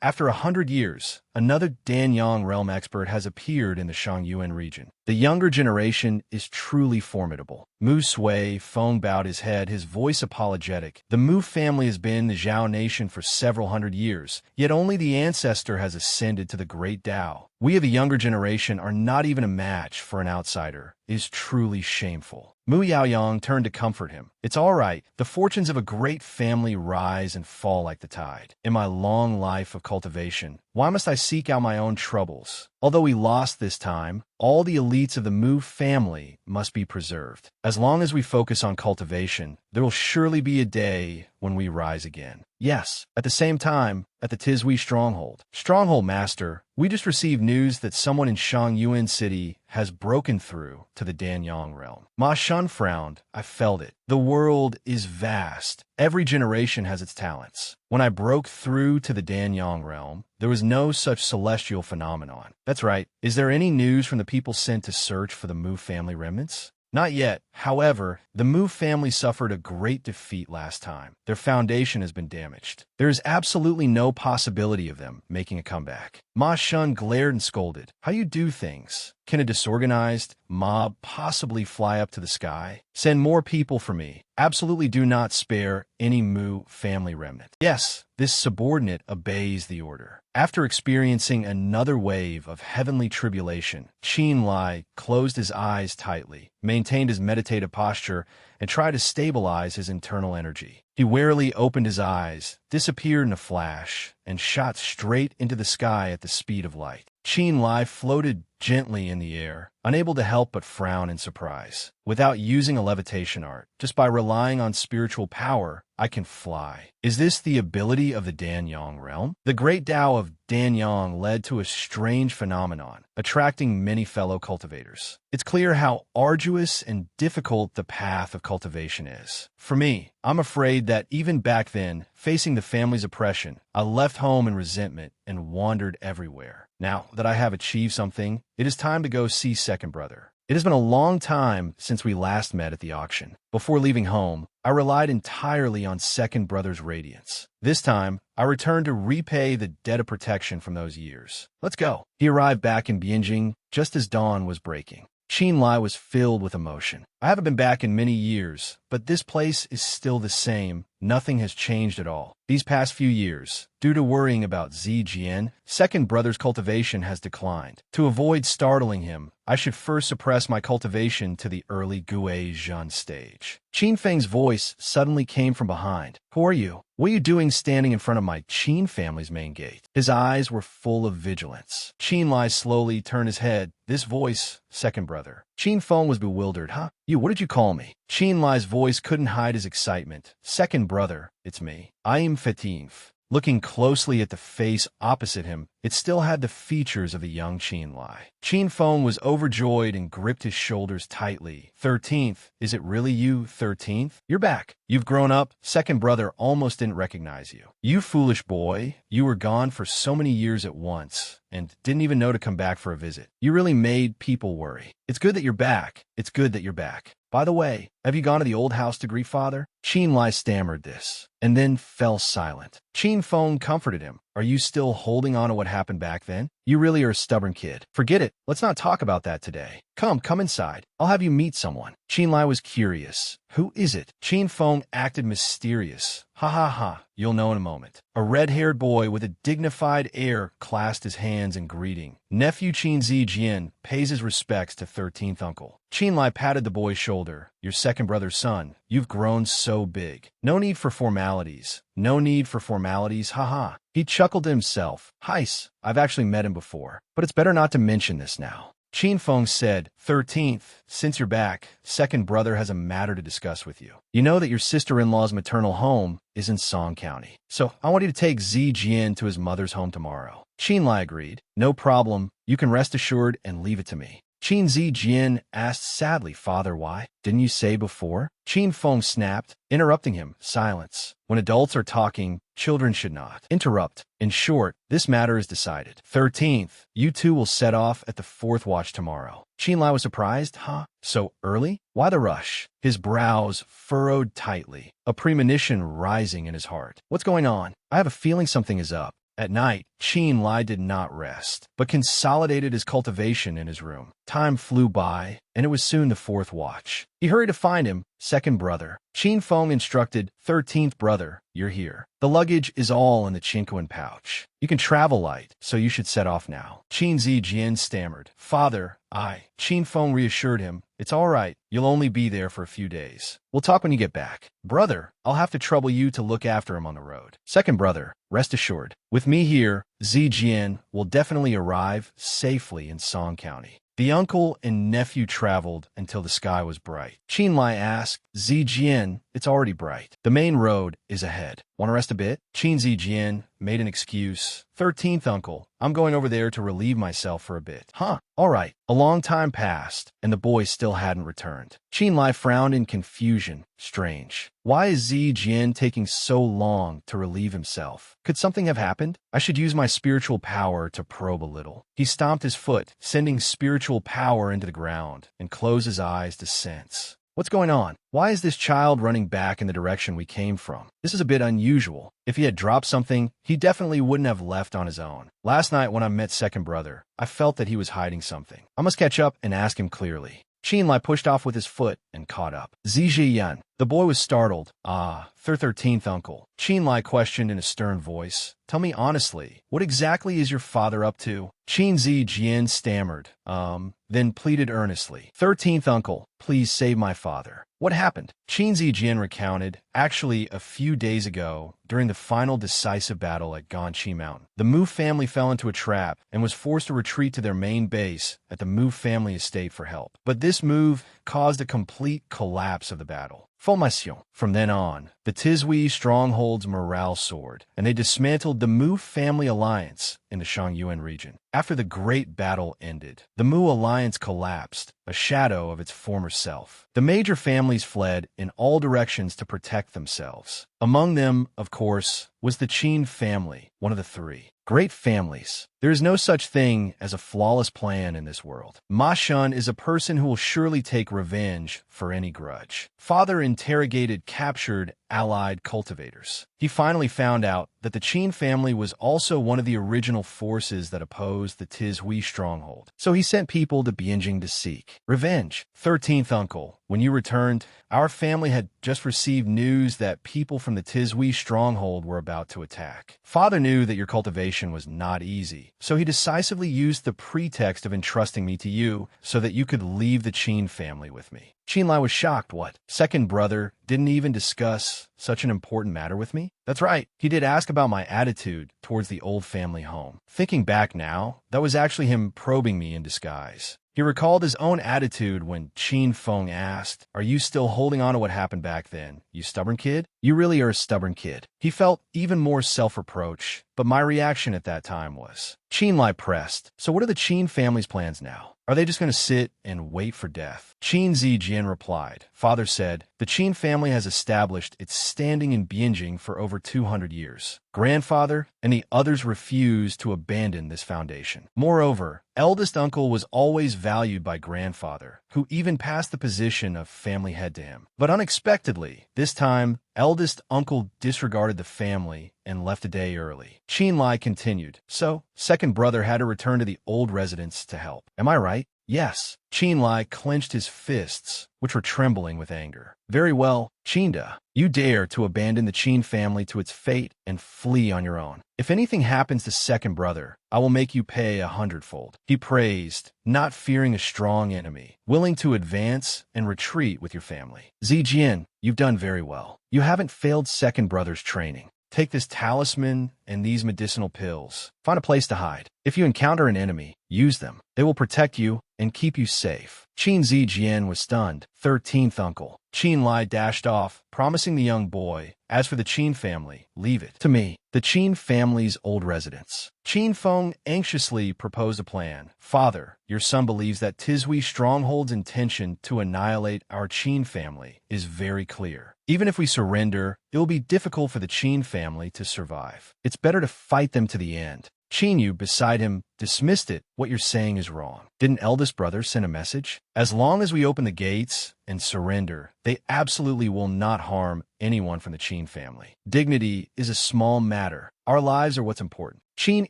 After 100 years, another Danyang realm expert has appeared in the Shangyuan region. The younger generation is truly formidable. Mu Sui Feng bowed his head, his voice apologetic. The Mu family has been in the Zhao nation for several hundred years, yet only the ancestor has ascended to the great Tao. We of the younger generation are not even a match for an outsider. It is truly shameful. Mu Yaoyang turned to comfort him. It's all right. The fortunes of a great family rise and fall like the tide. In my long life of cultivation, why must I seek out my own troubles? Although we lost this time, all the elites of the Mu family must be preserved. As long as we focus on cultivation, there will surely be a day when we rise again. Yes, at the same time, at the Tizwi Stronghold. Stronghold Master, we just received news that someone in Shangyuan City has broken through to the Danyang realm. Ma Shun frowned. I felt it. The world is vast. Every generation has its talents. When I broke through to the Danyang realm, there was no such celestial phenomenon. That's right. Is there any news from the people sent to search for the Mu family remnants? Not yet. However, the Mu family suffered a great defeat last time. Their foundation has been damaged. There is absolutely no possibility of them making a comeback. Ma Shun glared and scolded. How you do things? Can a disorganized mob possibly fly up to the sky? Send more people for me. Absolutely do not spare any Mu family remnant. Yes, this subordinate obeys the order. After experiencing another wave of heavenly tribulation, Qin Lai closed his eyes tightly, maintained his meditative posture, and tried to stabilize his internal energy. He warily opened his eyes, disappeared in a flash, and shot straight into the sky at the speed of light. Qin Lai floated gently in the air, unable to help but frown in surprise. Without using a levitation art, just by relying on spiritual power, I can fly. Is this the ability of the Danyang realm? The great Tao of Danyang led to a strange phenomenon, attracting many fellow cultivators. It's clear how arduous and difficult the path of cultivation is. For me, I'm afraid that even back then, facing the family's oppression, I left home in resentment and wandered everywhere. Now that I have achieved something, it is time to go see Second Brother. It has been a long time since we last met at the auction. Before leaving home, I relied entirely on Second Brother's radiance. This time, I returned to repay the debt of protection from those years. Let's go. He arrived back in Bianjing just as dawn was breaking. Qin Lai was filled with emotion. I haven't been back in many years, but this place is still the same. Nothing has changed at all. These past few years, due to worrying about Zijian, Second Brother's cultivation has declined. To avoid startling him, I should first suppress my cultivation to the early Gui Zhan stage. Qin Feng's voice suddenly came from behind. Who are you? What are you doing standing in front of my Qin family's main gate? His eyes were full of vigilance. Qin Lai slowly turned his head. This voice, Second Brother. Qin Feng was bewildered. Huh? You, what did you call me? Qin Lai's voice couldn't hide his excitement. Second Brother, it's me. I am Fatinf. Looking closely at the face opposite him, it still had the features of the young Qin Lai. Qin Feng was overjoyed and gripped his shoulders tightly. 13th, is it really you, 13th? You're back. You've grown up. Second Brother almost didn't recognize you. You foolish boy. You were gone for so many years at once and didn't even know to come back for a visit. You really made people worry. It's good that you're back. It's good that you're back. By the way, have you gone to the old house to greet father? Qin Lai stammered this, and then fell silent. Qin Feng comforted him. Are you still holding on to what happened back then? You really are a stubborn kid. Forget it. Let's not talk about that today. Come inside. I'll have you meet someone. Qin Lai was curious. Who is it? Qin Feng acted mysterious. Ha ha ha. You'll know in a moment. A red-haired boy with a dignified air clasped his hands in greeting. Nephew Qin Zijian pays his respects to 13th uncle. Qin Lai patted the boy's shoulder. Your second brother's son. You've grown so big. No need for formalities. No need for formalities, haha. He chuckled to himself. Heis, I've actually met him before, but it's better not to mention this now. Qin Feng said, 13th, since you're back, Second Brother has a matter to discuss with you. You know that your sister-in-law's maternal home is in Song County, so I want you to take Zijian to his mother's home tomorrow. Qin Lai agreed. No problem. You can rest assured and leave it to me. Qin Zijian asked sadly, Father, why? Didn't you say before? Qin Feng snapped, interrupting him. Silence. When adults are talking, children should not interrupt. In short, this matter is decided. 13th, you two will set off at the 4th watch tomorrow. Qin Lai was surprised. Huh? So early? Why the rush? His brows furrowed tightly, a premonition rising in his heart. What's going on? I have a feeling something is up. At night, Qin Lai did not rest, but consolidated his cultivation in his room. Time flew by, and it was soon the 4th watch. He hurried to find him, second brother. Qin Feng instructed, 13th brother, you're here. The luggage is all in the Chinkoan pouch. You can travel light, so you should set off now. Qin Zijian stammered. Father, Qin Feng reassured him. It's all right. You'll only be there for a few days. We'll talk when you get back. Brother, I'll have to trouble you to look after him on the road. Second brother, rest assured. With me here, Zijian will definitely arrive safely in Song County. The uncle and nephew traveled until the sky was bright. Qin Lai asked, Zijian, it's already bright. The main road is ahead. Want to rest a bit? Qin Zijian made an excuse. 13th uncle, I'm going over there to relieve myself for a bit. Huh, all right. A long time passed, and the boy still hadn't returned. Qin Lai frowned in confusion. Strange. Why is Zijian taking so long to relieve himself? Could something have happened? I should use my spiritual power to probe a little. He stomped his foot, sending spiritual power into the ground, and closed his eyes to sense. What's going on? Why is this child running back in the direction we came from? This is a bit unusual. If he had dropped something, he definitely wouldn't have left on his own. Last night when I met second brother, I felt that he was hiding something. I must catch up and ask him clearly. Qin Lai pushed off with his foot and caught up. Zijian. The boy was startled. 13th uncle. Qin Lai questioned in a stern voice. Tell me honestly, what exactly is your father up to? Qin Zijian stammered, then pleaded earnestly. 13th uncle, please save my father. What happened? Qin Zijian recounted, actually a few days ago, during the final decisive battle at Ganqi Mountain, the Mu family fell into a trap and was forced to retreat to their main base at the Mu family estate for help. But this move caused a complete collapse of the battle. Formation. From then on, the Tizhui stronghold's morale soared, and they dismantled the Mu family alliance in the Shangyuan region. After the great battle ended, the Mu alliance collapsed, a shadow of its former self. The major families fled in all directions to protect themselves. Among them, of course, was the Qin family, one of the 3 great families. There is no such thing as a flawless plan in this world. Ma Shun is a person who will surely take revenge for any grudge. Father interrogated captured allied cultivators. He finally found out that the Qin family was also one of the original forces that opposed the Tizhui stronghold. So he sent people to Bianjing to seek revenge. 13th uncle, when you returned, our family had just received news that people from the Tizhui stronghold were about to attack. Father knew that your cultivation was not easy, so he decisively used the pretext of entrusting me to you so that you could leave the Qin family with me. Qin Lai was shocked. What? Second brother didn't even discuss such an important matter with me? That's right. He did ask about my attitude towards the old family home. Thinking back now, that was actually him probing me in disguise. He recalled his own attitude when Qin Feng asked, are you still holding on to what happened back then, you stubborn kid? You really are a stubborn kid. He felt even more self-reproach, but my reaction at that time was, Qin Lai pressed, so what are the Qin family's plans now? Are they just going to sit and wait for death? Qin Zijian replied. Father said, the Qin family has established its standing in Bianjing for over 200 years. Grandfather and the others refused to abandon this foundation. Moreover, eldest uncle was always valued by grandfather, who even passed the position of family head to him. But unexpectedly, this time, eldest uncle disregarded the family and left a day early. Qin Lai continued. So, second brother had to return to the old residence to help. Am I right? Yes. Qin Lai clenched his fists, which were trembling with anger. Very well, Qinda. You dare to abandon the Qin family to its fate and flee on your own. If anything happens to second brother, I will make you pay 100-fold. He praised, not fearing a strong enemy, willing to advance and retreat with your family. Zijian, you've done very well. You haven't failed second brother's training. Take this talisman and these medicinal pills. Find a place to hide. If you encounter an enemy, use them. They will protect you and keep you safe. Qin Zijian was stunned. 13th uncle. Qin Lai dashed off, promising the young boy, "As for the Qin family, leave it to me." The Qin family's old residence. Qin Feng anxiously proposed a plan. "Father, your son believes that Tizhui Stronghold's intention to annihilate our Qin family is very clear. Even if we surrender, it will be difficult for the Qin family to survive. It's better to fight them to the end." Qin Yu, beside him, dismissed it. "What you're saying is wrong. Didn't eldest brother send a message? As long as we open the gates and surrender, they absolutely will not harm anyone from the Qin family. Dignity is a small matter. Our lives are what's important." Qin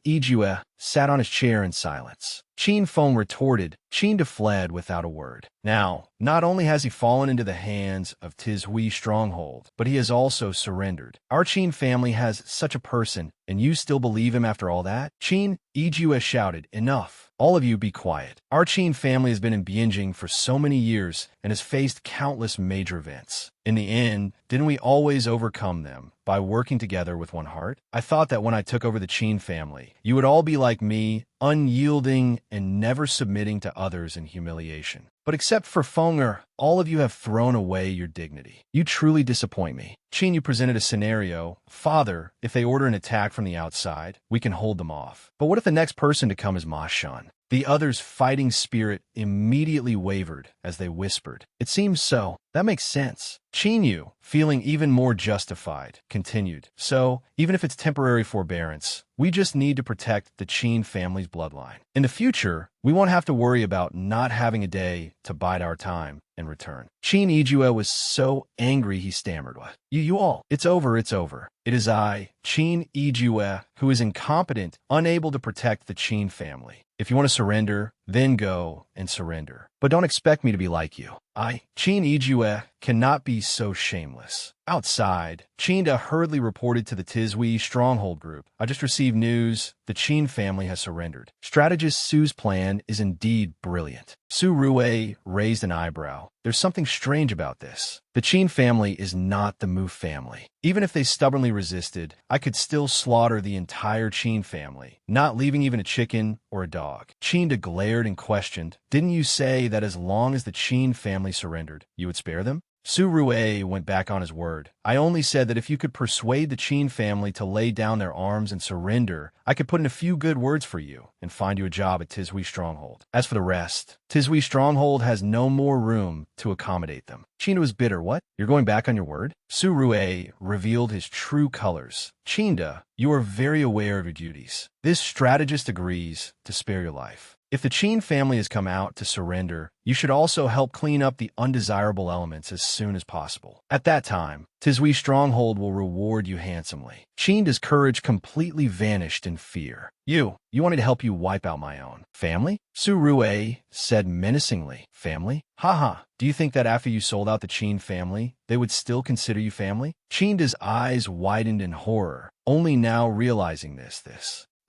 Yijue sat on his chair in silence. Qin Feng retorted. Qin fled without a word. Now, not only has he fallen into the hands of Tizhui Stronghold, but he has also surrendered. Our Qin family has such a person, and you still believe him after all that? Qin Yijue shouted, "Enough. All of you be quiet. Our Qin family has been in Bianjing for so many years and has faced countless major events. In the end, didn't we always overcome them by working together with one heart? I thought that when I took over the Qin family, you would all be like me, unyielding and never submitting to others in humiliation. But except for Fenger, all of you have thrown away your dignity. You truly disappoint me." Qin Yu presented a scenario. "Father, if they order an attack from the outside, we can hold them off. But what if the next person to come is Ma Shan?" The other's fighting spirit immediately wavered as they whispered, "It seems so. That makes sense." Qin Yu, feeling even more justified, continued, "So, even if it's temporary forbearance, we just need to protect the Qin family's bloodline. In the future, we won't have to worry about not having a day to bide our time and return." Qin Yijue was so angry he stammered, "What? You all, it's over, it's over. It is I, Qin Yijue, who is incompetent, unable to protect the Qin family. If you want to surrender, then go and surrender. But don't expect me to be like you. I, Qin Yijue, cannot be so shameless." Outside, Qinda hurriedly reported to the Tizhui Stronghold group. "I just received news. The Qin family has surrendered. Strategist Su's plan is indeed brilliant." Su Rue raised an eyebrow. "There's something strange about this. The Qin family is not the Mu family. Even if they stubbornly resisted, I could still slaughter the entire Qin family, not leaving even a chicken or a dog." Qinda glared and questioned, "Didn't you say that as long as the Qin family surrendered, you would spare them?" Su Rue went back on his word. "I only said that if you could persuade the Qin family to lay down their arms and surrender, I could put in a few good words for you and find you a job at Tizhui Stronghold. As for the rest, Tizhui Stronghold has no more room to accommodate them." Qinda was bitter. "What? You're going back on your word?" Su Rue revealed his true colors. "Qinda, you are very aware of your duties. This strategist agrees to spare your life. If the Qin family has come out to surrender, you should also help clean up the undesirable elements as soon as possible. At that time, Tizhui Stronghold will reward you handsomely." Qinda's courage completely vanished in fear. You want me to help you wipe out my own family?" Su Rue said menacingly. "Family? Haha, do you think that after you sold out the Qin family, they would still consider you family?" Qinda's eyes widened in horror, only now realizing this.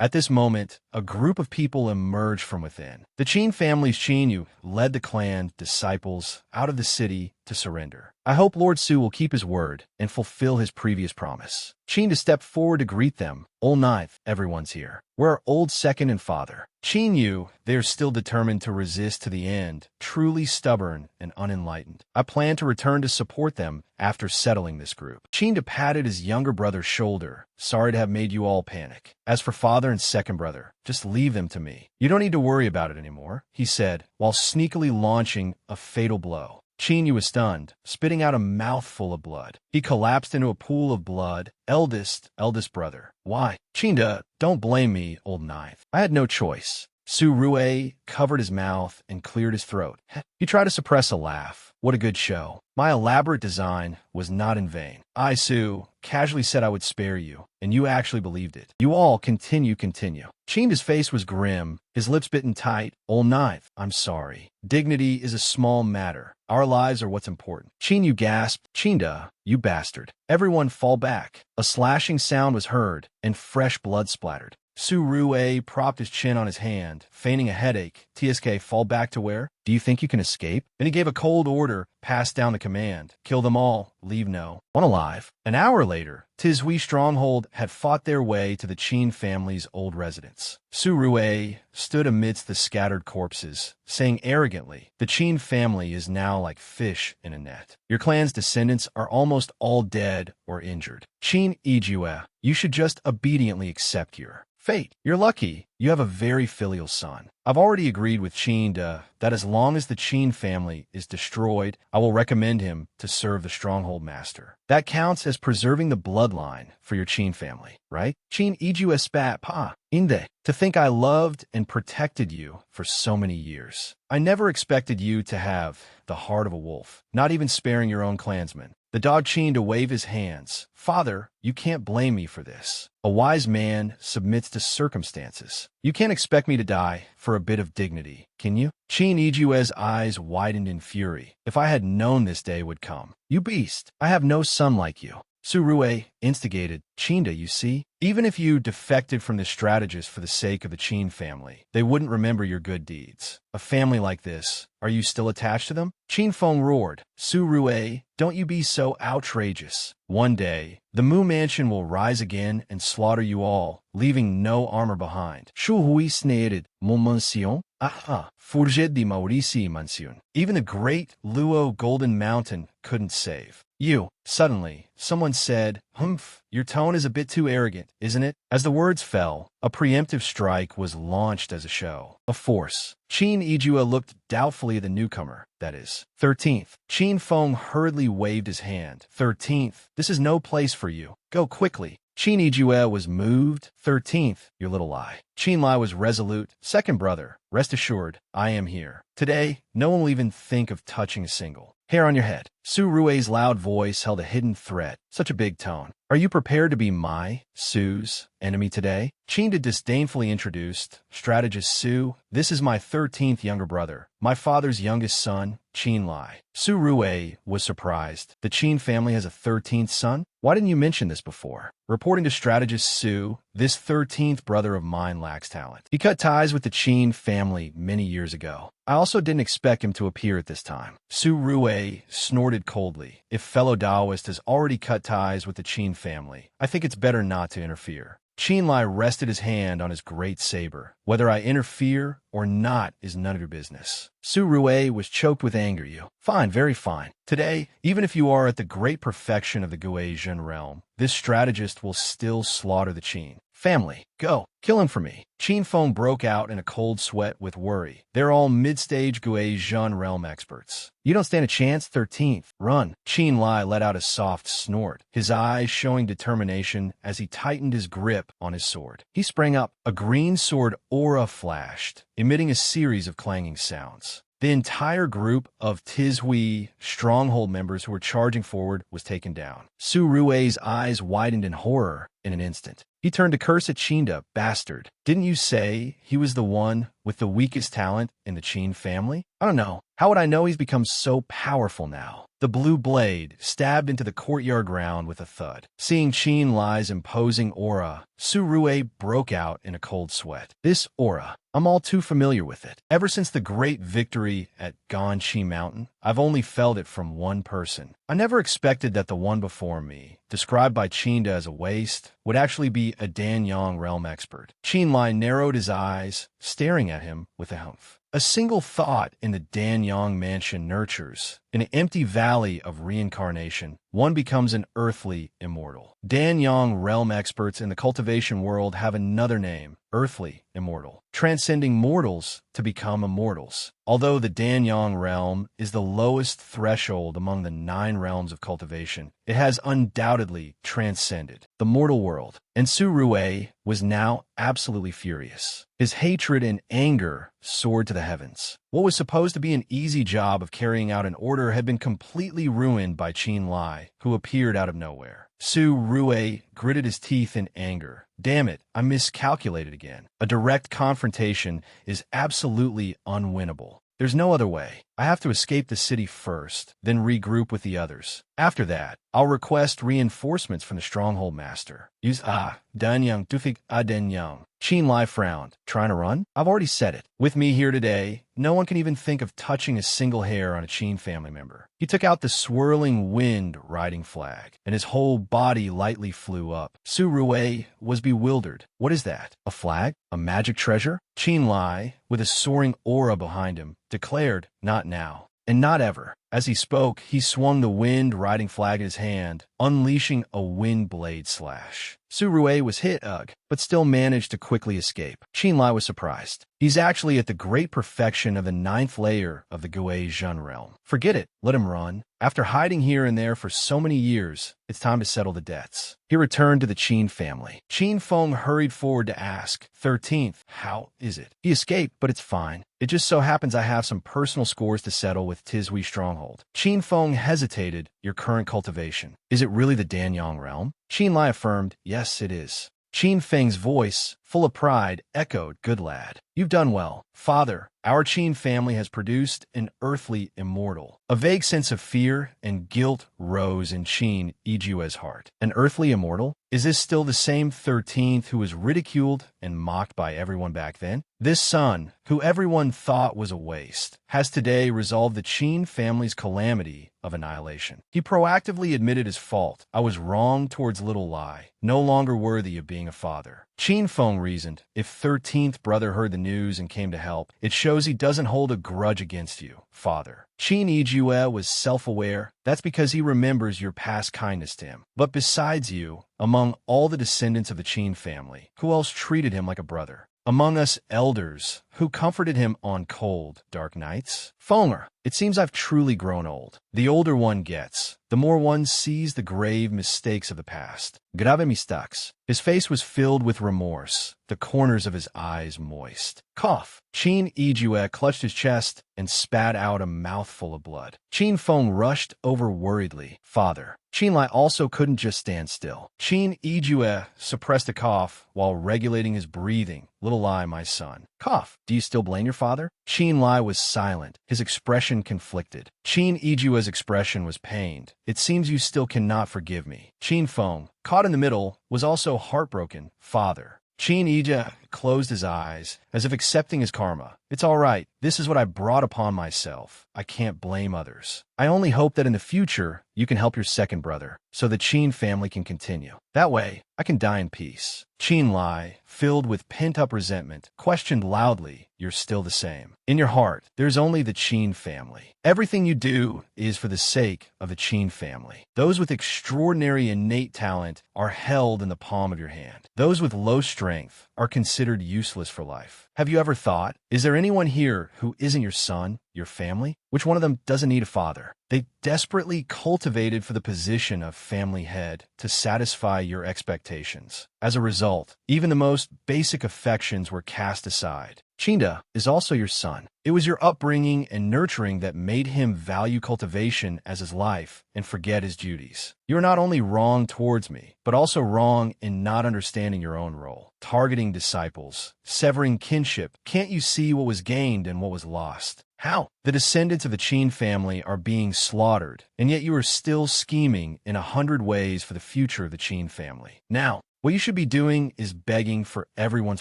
At this moment, a group of people emerged from within. The Qin family's Qin Yu led the clan disciples out of the city to surrender. "I hope Lord Su will keep his word and fulfill his previous promise." Qin stepped forward to greet them. "Old Ninth, everyone's here. We're our old second and father." Qin Yu, they are still determined to resist to the end, truly stubborn and unenlightened. "I plan to return to support them after settling this group." Qin patted his younger brother's shoulder. "Sorry to have made you all panic. As for father and second brother, just leave them to me. You don't need to worry about it anymore," he said, while sneakily launching a fatal blow. Qin Yu was stunned, spitting out a mouthful of blood. He collapsed into a pool of blood. Eldest brother. "Why?" "Qinda, don't blame me, old Ninth. I had no choice." Su Rue covered his mouth and cleared his throat. He tried to suppress a laugh. "What a good show. My elaborate design was not in vain. I, Su, casually said I would spare you, and you actually believed it. You all continue. Qinda's face was grim, his lips bitten tight. "Old Ninth, I'm sorry. Dignity is a small matter. Our lives are what's important." Qin Yu gasped. "Qinda, you bastard." Everyone fall back. A slashing sound was heard, and fresh blood splattered. Su Rue propped his chin on his hand, feigning a headache. TSK, fall back to where? Do you think you can escape? Then he gave a cold order, passed down the command. Kill them all, leave no one alive. An hour later, Tizhui stronghold had fought their way to the Qin family's old residence. Su Rue stood amidst the scattered corpses, saying arrogantly, the Qin family is now like fish in a net. Your clan's descendants are almost all dead or injured. Qin Ijue, you should just obediently accept your fate. You're lucky. You have a very filial son. I've already agreed with Qin that as long as the Qin family is destroyed, I will recommend him to serve the stronghold master. That counts as preserving the bloodline for your Qin family, right? Qin Iju spat pa inde. To think I loved and protected you for so many years. I never expected you to have the heart of a wolf, not even sparing your own clansmen. The dog Qin to wave his hands. Father, you can't blame me for this. A wise man submits to circumstances. You can't expect me to die for a bit of dignity, can you? Qin Ijue's eyes widened in fury. If I had known this day would come. You beast, I have no son like you. Su Rue instigated. Qinda, you see? Even if you defected from the strategist for the sake of the Qin family, they wouldn't remember your good deeds. A family like this, are you still attached to them? Qin Feng roared. Su Rue, don't you be so outrageous. One day, the Mu Mansion will rise again and slaughter you all, leaving no armor behind. Shu Hui sneered. Mon mansion? Aha, Fourget de Mauricie mansion. Even the great Luo Golden Mountain couldn't save you. Suddenly, someone said, Humph, your tone is a bit too arrogant, isn't it? As the words fell, a preemptive strike was launched as a show. A force. Qin Ijua looked doubtfully at the newcomer, that is. 13th. Qin Feng hurriedly waved his hand. 13th. This is no place for you. Go quickly. Qin Ijue was moved. 13th. Your little lie. Qin Lai was resolute. Second brother. Rest assured, I am here. Today, no one will even think of touching a single hair on your head. Su Rue's loud voice held a hidden threat. Such a big tone. Are you prepared to be my, Su's, enemy today? Qin disdainfully introduced. Strategist Su, this is my 13th younger brother, my father's youngest son, Qin Lai. Su Rue was surprised. The Qin family has a 13th son? Why didn't you mention this before? Reporting to strategist Su, this 13th brother of mine lacks talent. He cut ties with the Qin family many years ago. I also didn't expect him to appear at this time. Su Rue snorted coldly. If fellow Taoist has already cut ties with the Qin family, I think it's better not to interfere. Qin Lai rested his hand on his great saber. Whether I interfere or not is none of your business. Su Rue was choked with anger. You. Fine, very fine. Today, even if you are at the great perfection of the Guizhen realm, this strategist will still slaughter the Qin family. Go. Kill him for me. Qin Feng broke out in a cold sweat with worry. They're all mid-stage Guizhen realm experts. You don't stand a chance, 13th. Run. Qin Lai let out a soft snort, his eyes showing determination as he tightened his grip on his sword. He sprang up. A green sword aura flashed, emitting a series of clanging sounds. The entire group of Tizhui stronghold members who were charging forward was taken down. Su Rue's eyes widened in horror in an instant. He turned to curse at Qinda. Bastard. Didn't you say he was the one with the weakest talent in the Qin family? I don't know. How would I know he's become so powerful now? The blue blade stabbed into the courtyard ground with a thud. Seeing Qin Lai's imposing aura, Su Rue broke out in a cold sweat. This aura, I'm all too familiar with it. Ever since the great victory at Ganqi Mountain, I've only felt it from one person. I never expected that the one before me, described by Qinda as a waste, would actually be a Danyang realm expert. Qin Lai narrowed his eyes, staring at him with a humph. A single thought in the Danyang mansion nurtures. In an empty valley of reincarnation, one becomes an earthly immortal. Danyang realm experts in the cultivation world have another name, earthly immortal, transcending mortals to become immortals. Although the Danyang realm is the lowest threshold among the 9 realms of cultivation, it has undoubtedly transcended the mortal world. And Su Rue was now absolutely furious. His hatred and anger soared to the heavens. What was supposed to be an easy job of carrying out an order had been completely ruined by Qin Lai, who appeared out of nowhere. Su Rue gritted his teeth in anger. Damn it, I miscalculated again. A direct confrontation is absolutely unwinnable. There's no other way. I have to escape the city first, then regroup with the others. After that, I'll request reinforcements from the stronghold master. Use Danyang Tufik Adenyang. Qin Lai frowned. Trying to run? I've already said it. With me here today, no one can even think of touching a single hair on a Qin family member. He took out the swirling wind riding flag, and his whole body lightly flew up. Su Rui was bewildered. What is that? A flag? A magic treasure? Qin Lai, with a soaring aura behind him, declared, not now. And not ever. As he spoke, he swung the wind-riding flag in his hand, unleashing a wind blade slash. Su Rui was hit, but still managed to quickly escape. Qin Lai was surprised. He's actually at the great perfection of the 9th layer of the Gui Zhen realm. Forget it. Let him run. After hiding here and there for so many years, it's time to settle the debts. He returned to the Qin family. Qin Feng hurried forward to ask, 13th, how is it? He escaped, but it's fine. It just so happens I have some personal scores to settle with Tizhui Stronghold. Qin Feng hesitated. Your current cultivation. Is it really the Danyang realm? Qin Lai affirmed, yes, it is. Qin Feng's voice, full of pride, echoed, good lad. You've done well. Father, our Qin family has produced an earthly immortal. A vague sense of fear and guilt rose in Qin Ijue's heart. An earthly immortal? Is this still the same 13th who was ridiculed and mocked by everyone back then? This son, who everyone thought was a waste, has today resolved the Qin family's calamity of annihilation. He proactively admitted his fault. I was wrong towards little Lai, no longer worthy of being a father. Qin Feng reasoned, if 13th brother heard the news and came to help, it shows he doesn't hold a grudge against you, father. Qin Ijue was self-aware. That's because he remembers your past kindness to him. But besides you, among all the descendants of the Qin family, who else treated him like a brother? Among us elders, who comforted him on cold, dark nights? Fenger, it seems I've truly grown old. The older one gets, the more one sees the grave mistakes of the past. Grave mistakes. His face was filled with remorse, the corners of his eyes moist. Cough. Qin Ijue clutched his chest and spat out a mouthful of blood. Qin Feng rushed over worriedly. Father. Qin Lai also couldn't just stand still. Qin Ijue suppressed a cough while regulating his breathing. Little Lai, my son. Cough. Do you still blame your father? Qin Lai was silent, his expression conflicted. Qin Ijue's expression was pained. It seems you still cannot forgive me. Qin Feng, caught in the middle, was also heartbroken. Father. Qin Ijue closed his eyes, as if accepting his karma. It's all right. This is what I brought upon myself. I can't blame others. I only hope that in the future, you can help your second brother, so the Qin family can continue. That way, I can die in peace. Qin Lai, filled with pent-up resentment, questioned loudly, you're still the same. In your heart, there's only the Qin family. Everything you do is for the sake of the Qin family. Those with extraordinary innate talent are held in the palm of your hand. Those with low strength are considered useless for life. Have you ever thought, is there anyone here who isn't your son, your family? Which one of them doesn't need a father? They desperately cultivated for the position of family head to satisfy your expectations. As a result, even the most basic affections were cast aside. Qinda is also your son. It was your upbringing and nurturing that made him value cultivation as his life and forget his duties. You're not only wrong towards me, but also wrong in not understanding your own role. Targeting disciples, severing kinship. Can't you see what was gained and what was lost? How? The descendants of the Qin family are being slaughtered, and yet you are still scheming in 100 ways for the future of the Qin family. Now, what you should be doing is begging for everyone's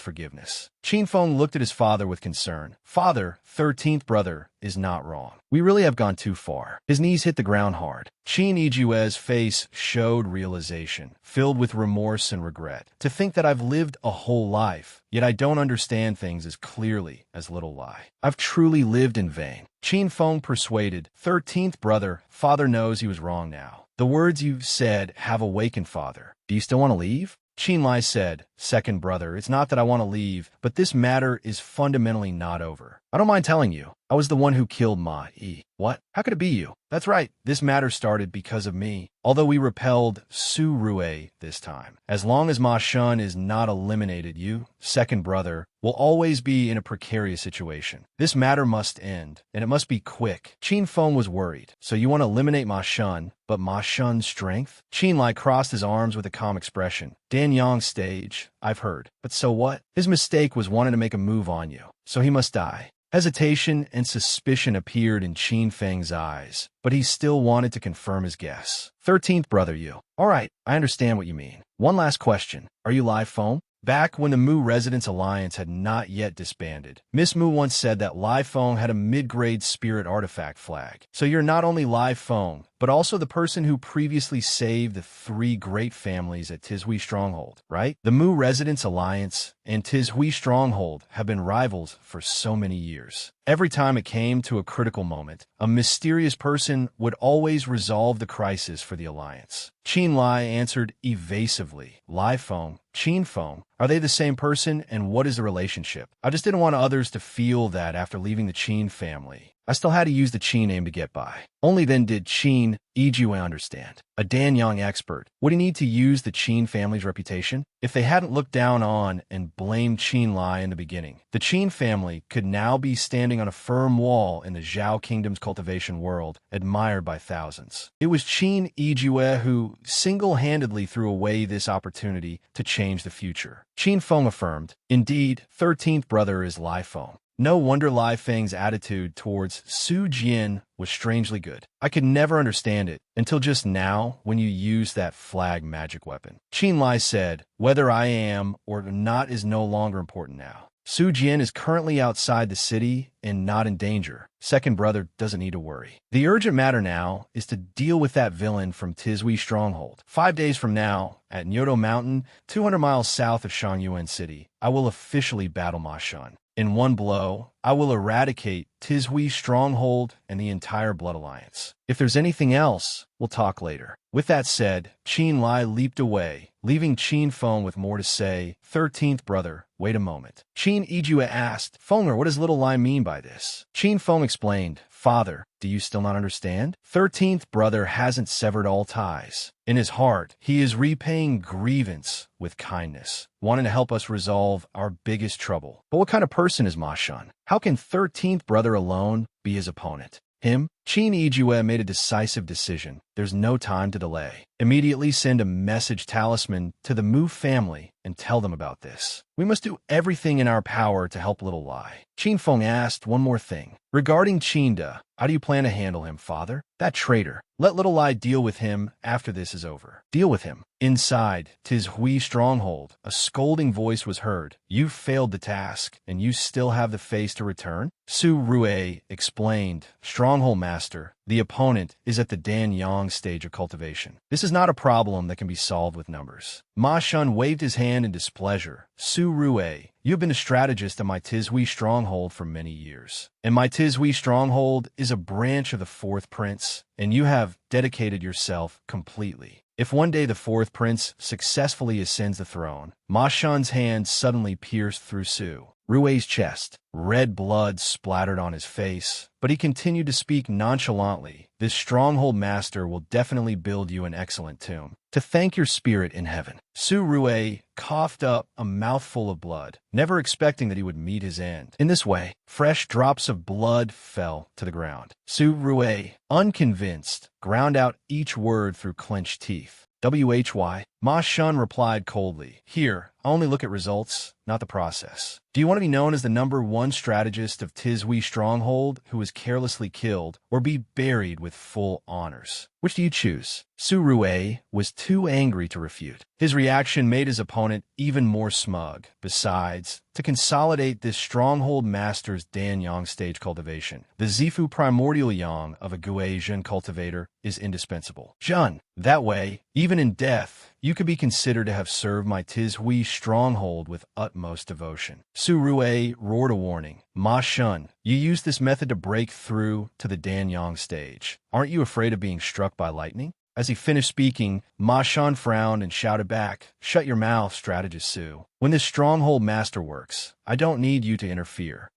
forgiveness. Qin Feng looked at his father with concern. Father, 13th brother, is not wrong. We really have gone too far. His knees hit the ground hard. Qin Ijue's face showed realization, filled with remorse and regret. To think that I've lived a whole life, yet I don't understand things as clearly as little Lai. I've truly lived in vain. Qin Feng persuaded, 13th brother, father knows he was wrong now. The words you've said have awakened, father. Do you still want to leave? Qin Lai said, second brother, it's not that I want to leave, but this matter is fundamentally not over. I don't mind telling you, I was the one who killed Ma Yi. What? How could it be you? That's right, this matter started because of me, although we repelled Su Rui this time. As long as Ma Shun is not eliminated, you, second brother, will always be in a precarious situation. This matter must end, and it must be quick. Qin Feng was worried. So you want to eliminate Ma Shun, but Ma Shun's strength? Qin Lai crossed his arms with a calm expression. Dan Yang's stage, I've heard. But so what? His mistake was wanting to make a move on you. so he must die. Hesitation and suspicion appeared in Qin Feng's eyes, but he still wanted to confirm his guess. 13th brother, you. All right, I understand what you mean. One last question. Are you Lai Feng? Back when the Mu Residence Alliance had not yet disbanded, Miss Mu once said that Lai Feng had a mid-grade spirit artifact flag. So you're not only Lai Feng, but also the person who previously saved the 3 great families at Tizhui Stronghold, right? The Mu Residence Alliance and Tizhui Stronghold have been rivals for so many years. Every time it came to a critical moment, a mysterious person would always resolve the crisis for the Alliance. Qin Lai answered evasively. Lai Feng, Qin Feng, are they the same person, and what is the relationship? I just didn't want others to feel that after leaving the Qin family, I still had to use the Qin name to get by. Only then did Qin Ijue understand. A Danyang expert. Would he need to use the Qin family's reputation? If they hadn't looked down on and blamed Qin Lai in the beginning, the Qin family could now be standing on a firm wall in the Zhao Kingdom's cultivation world, admired by thousands. It was Qin Ijue who single-handedly threw away this opportunity to change the future. Qin Feng affirmed, indeed, 13th brother is Lai Feng. No wonder Lai Feng's attitude towards Su Jian was strangely good. I could never understand it until just now when you used that flag magic weapon. Qin Lai said, whether I am or not is no longer important now. Su Jian is currently outside the city and not in danger. Second brother doesn't need to worry. The urgent matter now is to deal with that villain from Tizhui Stronghold. 5 days from now, at Nyoto Mountain, 200 miles south of Shangyuan City, I will officially battle Ma Shun. In one blow, I will eradicate Tizhui Stronghold and the entire Blood Alliance. If there's anything else, we'll talk later. With that said, Qin Lai leaped away, leaving Qin Feng with more to say. 13th brother, wait a moment. Qin Ijue asked, Fenger, what does little Lai mean by this? Qin Feng explained, Father, do you still not understand? 13th brother hasn't severed all ties. In his heart, he is repaying grievance with kindness, wanting to help us resolve our biggest trouble. But what kind of person is Ma Shun? How can 13th brother alone be his opponent? Him? Qin Ijue made a decisive decision. There's no time to delay. Immediately send a message talisman to the Mu family and tell them about this. We must do everything in our power to help little Lai. Qin Feng asked one more thing. Regarding Qinda, how do you plan to handle him, father? That traitor. Let little Lai deal with him after this is over. Deal with him. Inside Tizhui Stronghold, a scolding voice was heard. You failed the task, and you still have the face to return? Su Rue explained. Stronghold Master, the opponent is at the Danyang stage of cultivation. This is not a problem that can be solved with numbers. Ma Shun waved his hand in displeasure. Su Rue, you have been a strategist at my Tizhui Stronghold for many years. And my Tizhui Stronghold is a branch of the 4th Prince, and you have dedicated yourself completely. If one day the 4th Prince successfully ascends the throne, Ma Shun's hand suddenly pierced through Su Rue's chest. Red blood splattered on his face, but he continued to speak nonchalantly. This stronghold master will definitely build you an excellent tomb to thank your spirit in heaven. Su Rue coughed up a mouthful of blood, never expecting that he would meet his end. In this way, fresh drops of blood fell to the ground. Su Rue, unconvinced, ground out each word through clenched teeth. WHY? Ma Shun replied coldly. Here, I only look at results, not the process. Do you want to be known as the #1 strategist of Tizhui Stronghold who was carelessly killed, or be buried with full honors? Which do you choose? Su Rue was too angry to refute. His reaction made his opponent even more smug. Besides, to consolidate this stronghold master's Danyang stage cultivation, the Zifu primordial yang of a Guizhen cultivator is indispensable. Jun, that way, even in death, you could be considered to have served my Tizhui Stronghold with utmost devotion. Su Rue roared a warning. Ma Shun, you used this method to break through to the Danyang stage. Aren't you afraid of being struck by lightning? As he finished speaking, Ma Shun frowned and shouted back, Shut your mouth, strategist Su. When this stronghold master works, I don't need you to interfere.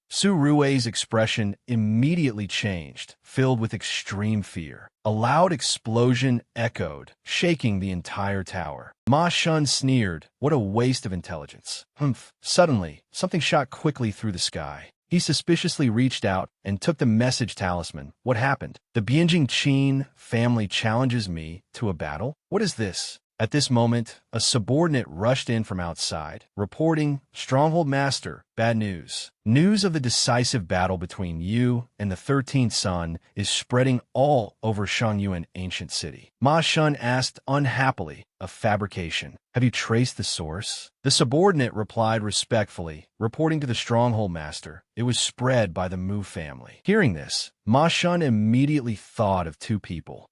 Su Rue's expression immediately changed, filled with extreme fear. A loud explosion echoed, shaking the entire tower. Ma Shun sneered, What a waste of intelligence. Humph. Suddenly, something shot quickly through the sky. He suspiciously reached out and took the message talisman. What happened? The Bianjing Qin family challenges me to a battle? What is this? At this moment, a subordinate rushed in from outside, reporting, Stronghold Master, bad news. News of the decisive battle between you and the 13th son is spreading all over Shangyuan ancient city. Ma Shun asked unhappily, a fabrication. Have you traced the source? The subordinate replied respectfully, reporting to the stronghold master. It was spread by the Mu family. Hearing this, Ma Shun immediately thought of two people.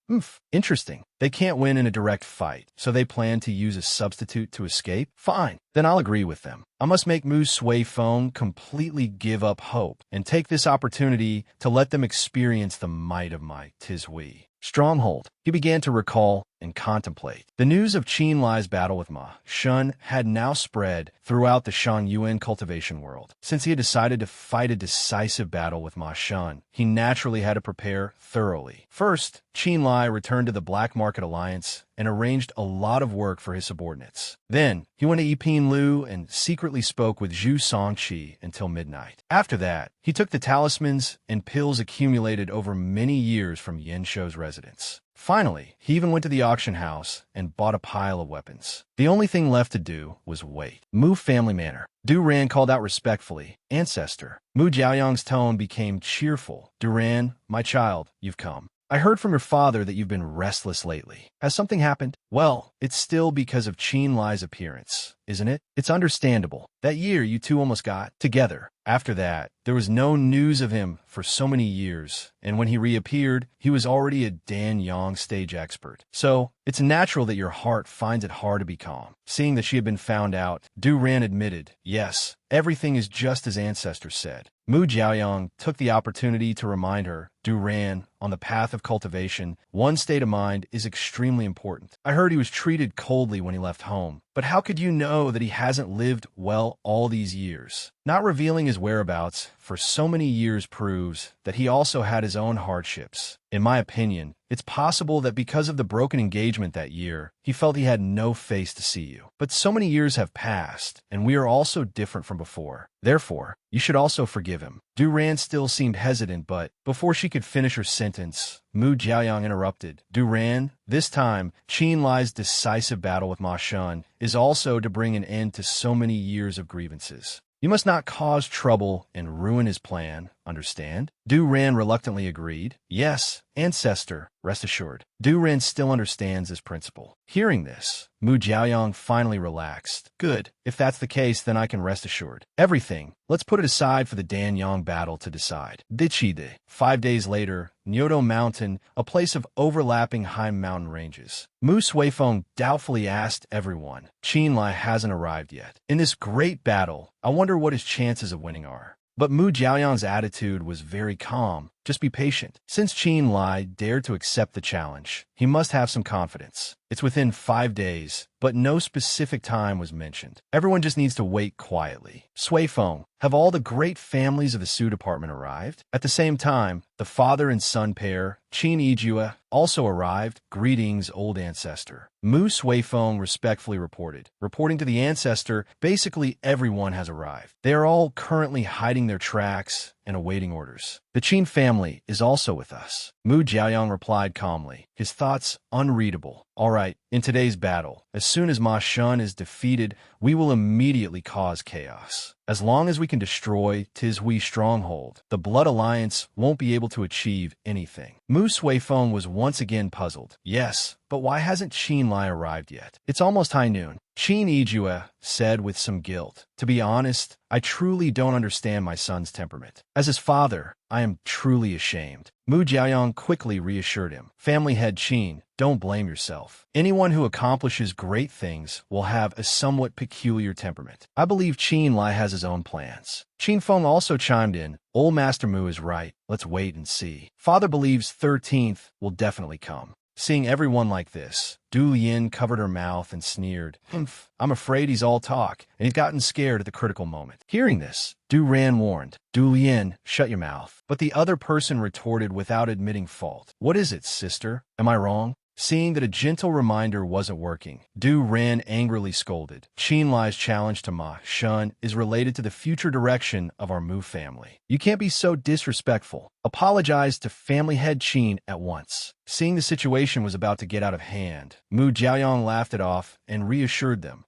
Interesting. They can't win in a direct fight, so they plan to use a substitute to escape? Fine, then I'll agree with them. I must make Mu Sui Feng completely give up hope and take this opportunity to let them experience the might of my Tizhui stronghold. He began to recall and contemplate. The news of Qin Lai's battle with Ma Shun had now spread throughout the Shangyuan cultivation world. Since he had decided to fight a decisive battle with Ma Shun, he naturally had to prepare thoroughly. First, Qin Lai returned to the Black Market Alliance and arranged a lot of work for his subordinates. Then, he went to Yiping Lu and secretly spoke with Zhu Songqi until midnight. After that, he took the talismans and pills accumulated over many years from Yen Shou's residence. Finally, he even went to the auction house and bought a pile of weapons. The only thing left to do was wait. Mu family manor. Du Ran called out respectfully, "Ancestor." Mu Jiaoyang's tone became cheerful. "Du Ran, my child, you've come. I heard from your father that you've been restless lately. Has something happened? Well, it's still because of Qin Lai's appearance, isn't it? It's understandable. That year you two almost got together. After that, there was no news of him for so many years, and when he reappeared, he was already a Dan Yang stage expert. So, it's natural that your heart finds it hard to be calm." Seeing that she had been found out, Du Ran admitted, "Yes, everything is just as ancestors said." Mu Jiaoyang took the opportunity to remind her, "Du Ran, on the path of cultivation, one state of mind is extremely important. I heard he was treated coldly when he left home, but how could you know that he hasn't lived well all these years? Not revealing his whereabouts for so many years proves that he also had his own hardships. In my opinion, it's possible that because of the broken engagement that year, he felt he had no face to see you. But so many years have passed, and we are all so different from before. Therefore, you should also forgive him." Du Ran still seemed hesitant, but before she could finish her sentence, Mu Jiaoyang interrupted. "Du Ran, this time, Qin Lai's decisive battle with Ma Shun is also to bring an end to so many years of grievances. You must not cause trouble and ruin his plan, understand?" Du Ran reluctantly agreed. "Yes, ancestor, rest assured." Du Ran still understands this principle. Hearing this, Mu Jiaoyang finally relaxed. "Good. If that's the case, then I can rest assured. Everything, let's put it aside for the Danyang battle to decide." Dichide. 5 days later, Nyoto Mountain, a place of overlapping high mountain ranges. Mu Suifeng doubtfully asked everyone, "Qin Lai hasn't arrived yet. In this great battle, I wonder what his chances of winning are." But Mu Jiaoyang's attitude was very calm. "Just be patient. Since Qin Lai dared to accept the challenge, he must have some confidence. It's within 5 days, but no specific time was mentioned. Everyone just needs to wait quietly." Suifeng, have all the great families of the Su department arrived? At the same time, the father and son pair, Qin Yijue, also arrived. "Greetings, old ancestor." Mu Suifeng respectfully reported. Reporting to the ancestor, basically everyone has arrived. They are all currently hiding their tracks and awaiting orders. "The Qin family is also with us." Mu Jiaoyang replied calmly, his thoughts unreadable. "All right, in today's battle, as soon as Ma Shun is defeated, we will immediately cause chaos. As long as we can destroy Tizhui stronghold, the Blood Alliance won't be able to achieve anything." Mu Suifeng was once again puzzled. "Yes, but why hasn't Qin Lai arrived yet? It's almost high noon." Qin Yijue said with some guilt, "To be honest, I truly don't understand my son's temperament. As his father, I am truly ashamed." Mu Jiaoyang quickly reassured him. "Family head Qin, don't blame yourself. Anyone who accomplishes great things will have a somewhat peculiar temperament. I believe Qin Lai has his own plans." Qin Feng also chimed in. "Old Master Mu is right. Let's wait and see. Father believes 13th will definitely come." Seeing everyone like this, Du Yin covered her mouth and sneered. "Humph, I'm afraid he's all talk, and he's gotten scared at the critical moment." Hearing this, Du Ran warned, "Du Yin, shut your mouth." But the other person retorted without admitting fault. "What is it, sister? Am I wrong?" Seeing that a gentle reminder wasn't working, Du Ran angrily scolded. "Qin Lai's challenge to Ma Shun is related to the future direction of our Mu family. You can't be so disrespectful. Apologize to family head Qin at once." Seeing the situation was about to get out of hand, Mu Jiaoyang laughed it off and reassured them.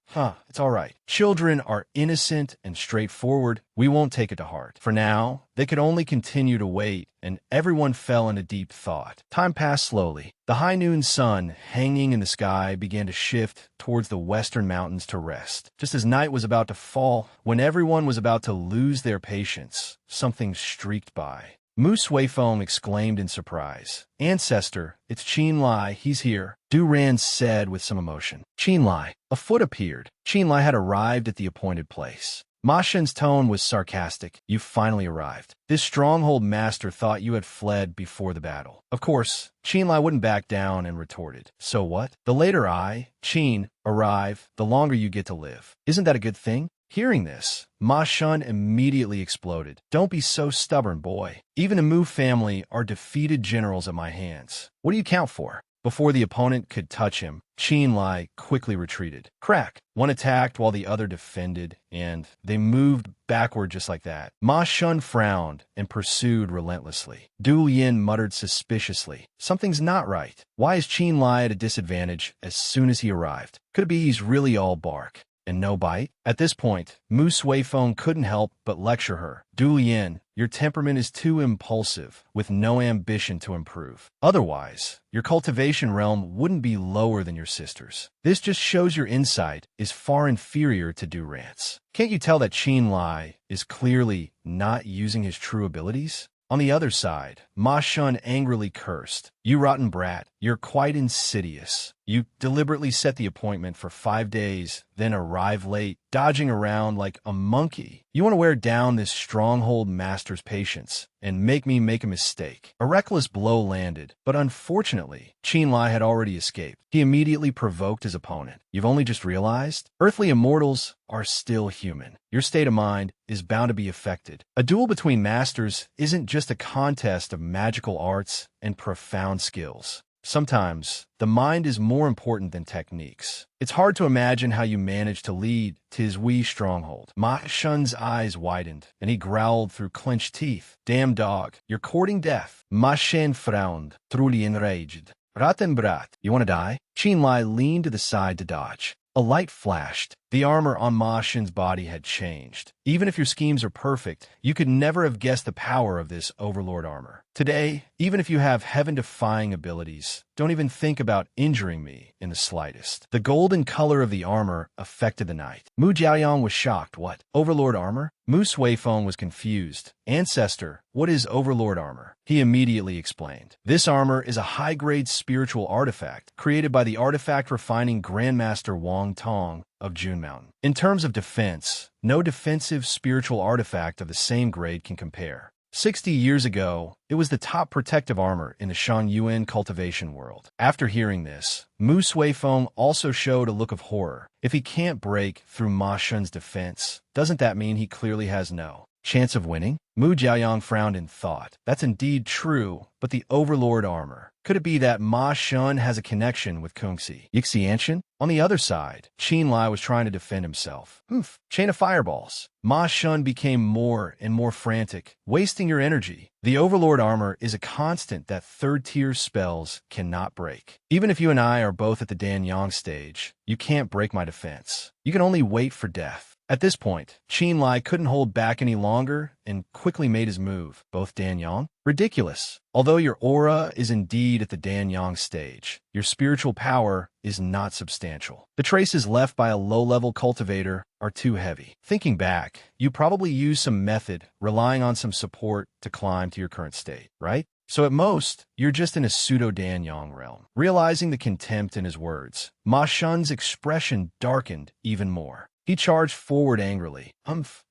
It's all right. Children are innocent and straightforward. We won't take it to heart. For now, they could only continue to wait, and everyone fell into deep thought. Time passed slowly. The high noon sun, hanging in the sky, began to shift towards the western mountains to rest. Just as night was about to fall, when everyone was about to lose their patience, something streaked by. Mu Suifeng exclaimed in surprise. "Ancestor, it's Qin Lai, he's here," Du Ran said with some emotion. Qin Lai. A foot appeared. Qin Lai had arrived at the appointed place. Ma Shen's tone was sarcastic. "You finally arrived. This stronghold master thought you had fled before the battle." Of course, Qin Lai wouldn't back down and retorted. "So what? The later I, Qin, arrive, the longer you get to live. Isn't that a good thing?" Hearing this, Ma Shun immediately exploded. "Don't be so stubborn, boy. Even the Mu family are defeated generals at my hands. What do you count for?" Before the opponent could touch him, Qin Lai quickly retreated. Crack! One attacked while the other defended, and they moved backward just like that. Ma Shun frowned and pursued relentlessly. Du Yin muttered suspiciously. "Something's not right. Why is Qin Lai at a disadvantage as soon as he arrived? Could it be he's really all bark and no bite?" At this point, Mu Suifeng couldn't help but lecture her. "Du Yin, your temperament is too impulsive, with no ambition to improve. Otherwise, your cultivation realm wouldn't be lower than your sister's. This just shows your insight is far inferior to Du Ran's. Can't you tell that Qin Lai is clearly not using his true abilities?" On the other side, Ma Shun angrily cursed. "You rotten brat, you're quite insidious. You deliberately set the appointment for 5 days, then arrive late, dodging around like a monkey. You want to wear down this stronghold master's patience and make me make a mistake." A reckless blow landed, but unfortunately, Qin Lai had already escaped. He immediately provoked his opponent. "You've only just realized? Earthly immortals are still human. Your state of mind is bound to be affected. A duel between masters isn't just a contest of magical arts and profound skills. Sometimes, the mind is more important than techniques. It's hard to imagine how you managed to lead tis wee stronghold." Ma Shun's eyes widened, and he growled through clenched teeth. "Damn dog, you're courting death." Ma Shen frowned, truly enraged. "Raten brat, you want to die?" Qin Lai leaned to the side to dodge. A light flashed. The armor on Ma Shen's body had changed. Even if your schemes are perfect, you could never have guessed the power of this overlord armor. Today, even if you have heaven-defying abilities, don't even think about injuring me in the slightest. The golden color of the armor affected the knight. Mu Jiaoyang was shocked. "What? Overlord armor?" Mu Suifeng was confused. "Ancestor, what is overlord armor?" He immediately explained. "This armor is a high-grade spiritual artifact created by the artifact-refining Grandmaster Wang Tong of June Mountain. In terms of defense, no defensive spiritual artifact of the same grade can compare. 60 years ago, it was the top protective armor in the Shangyuan cultivation world." After hearing this, Mu Suifeng also showed a look of horror. If he can't break through Ma Shun's defense, doesn't that mean he clearly has no chance of winning? Mu Jiaoyang frowned in thought. That's indeed true, but the overlord armor. Could it be that Ma Shun has a connection with Kungxi Yixianshan? On the other side, Qin Lai was trying to defend himself. Chain of fireballs. Ma Shun became more and more frantic. "Wasting your energy. The overlord armor is a constant that third-tier spells cannot break. Even if you and I are both at the Danyang stage, you can't break my defense. You can only wait for death." At this point, Qin Lai couldn't hold back any longer and quickly made his move. "Both Danyang? Ridiculous. Although your aura is indeed at the Danyang stage, your spiritual power is not substantial. The traces left by a low-level cultivator are too heavy. Thinking back, you probably used some method relying on some support to climb to your current state, right? So at most, you're just in a pseudo-Danyang realm." Realizing the contempt in his words, Ma Shun's expression darkened even more. He charged forward angrily.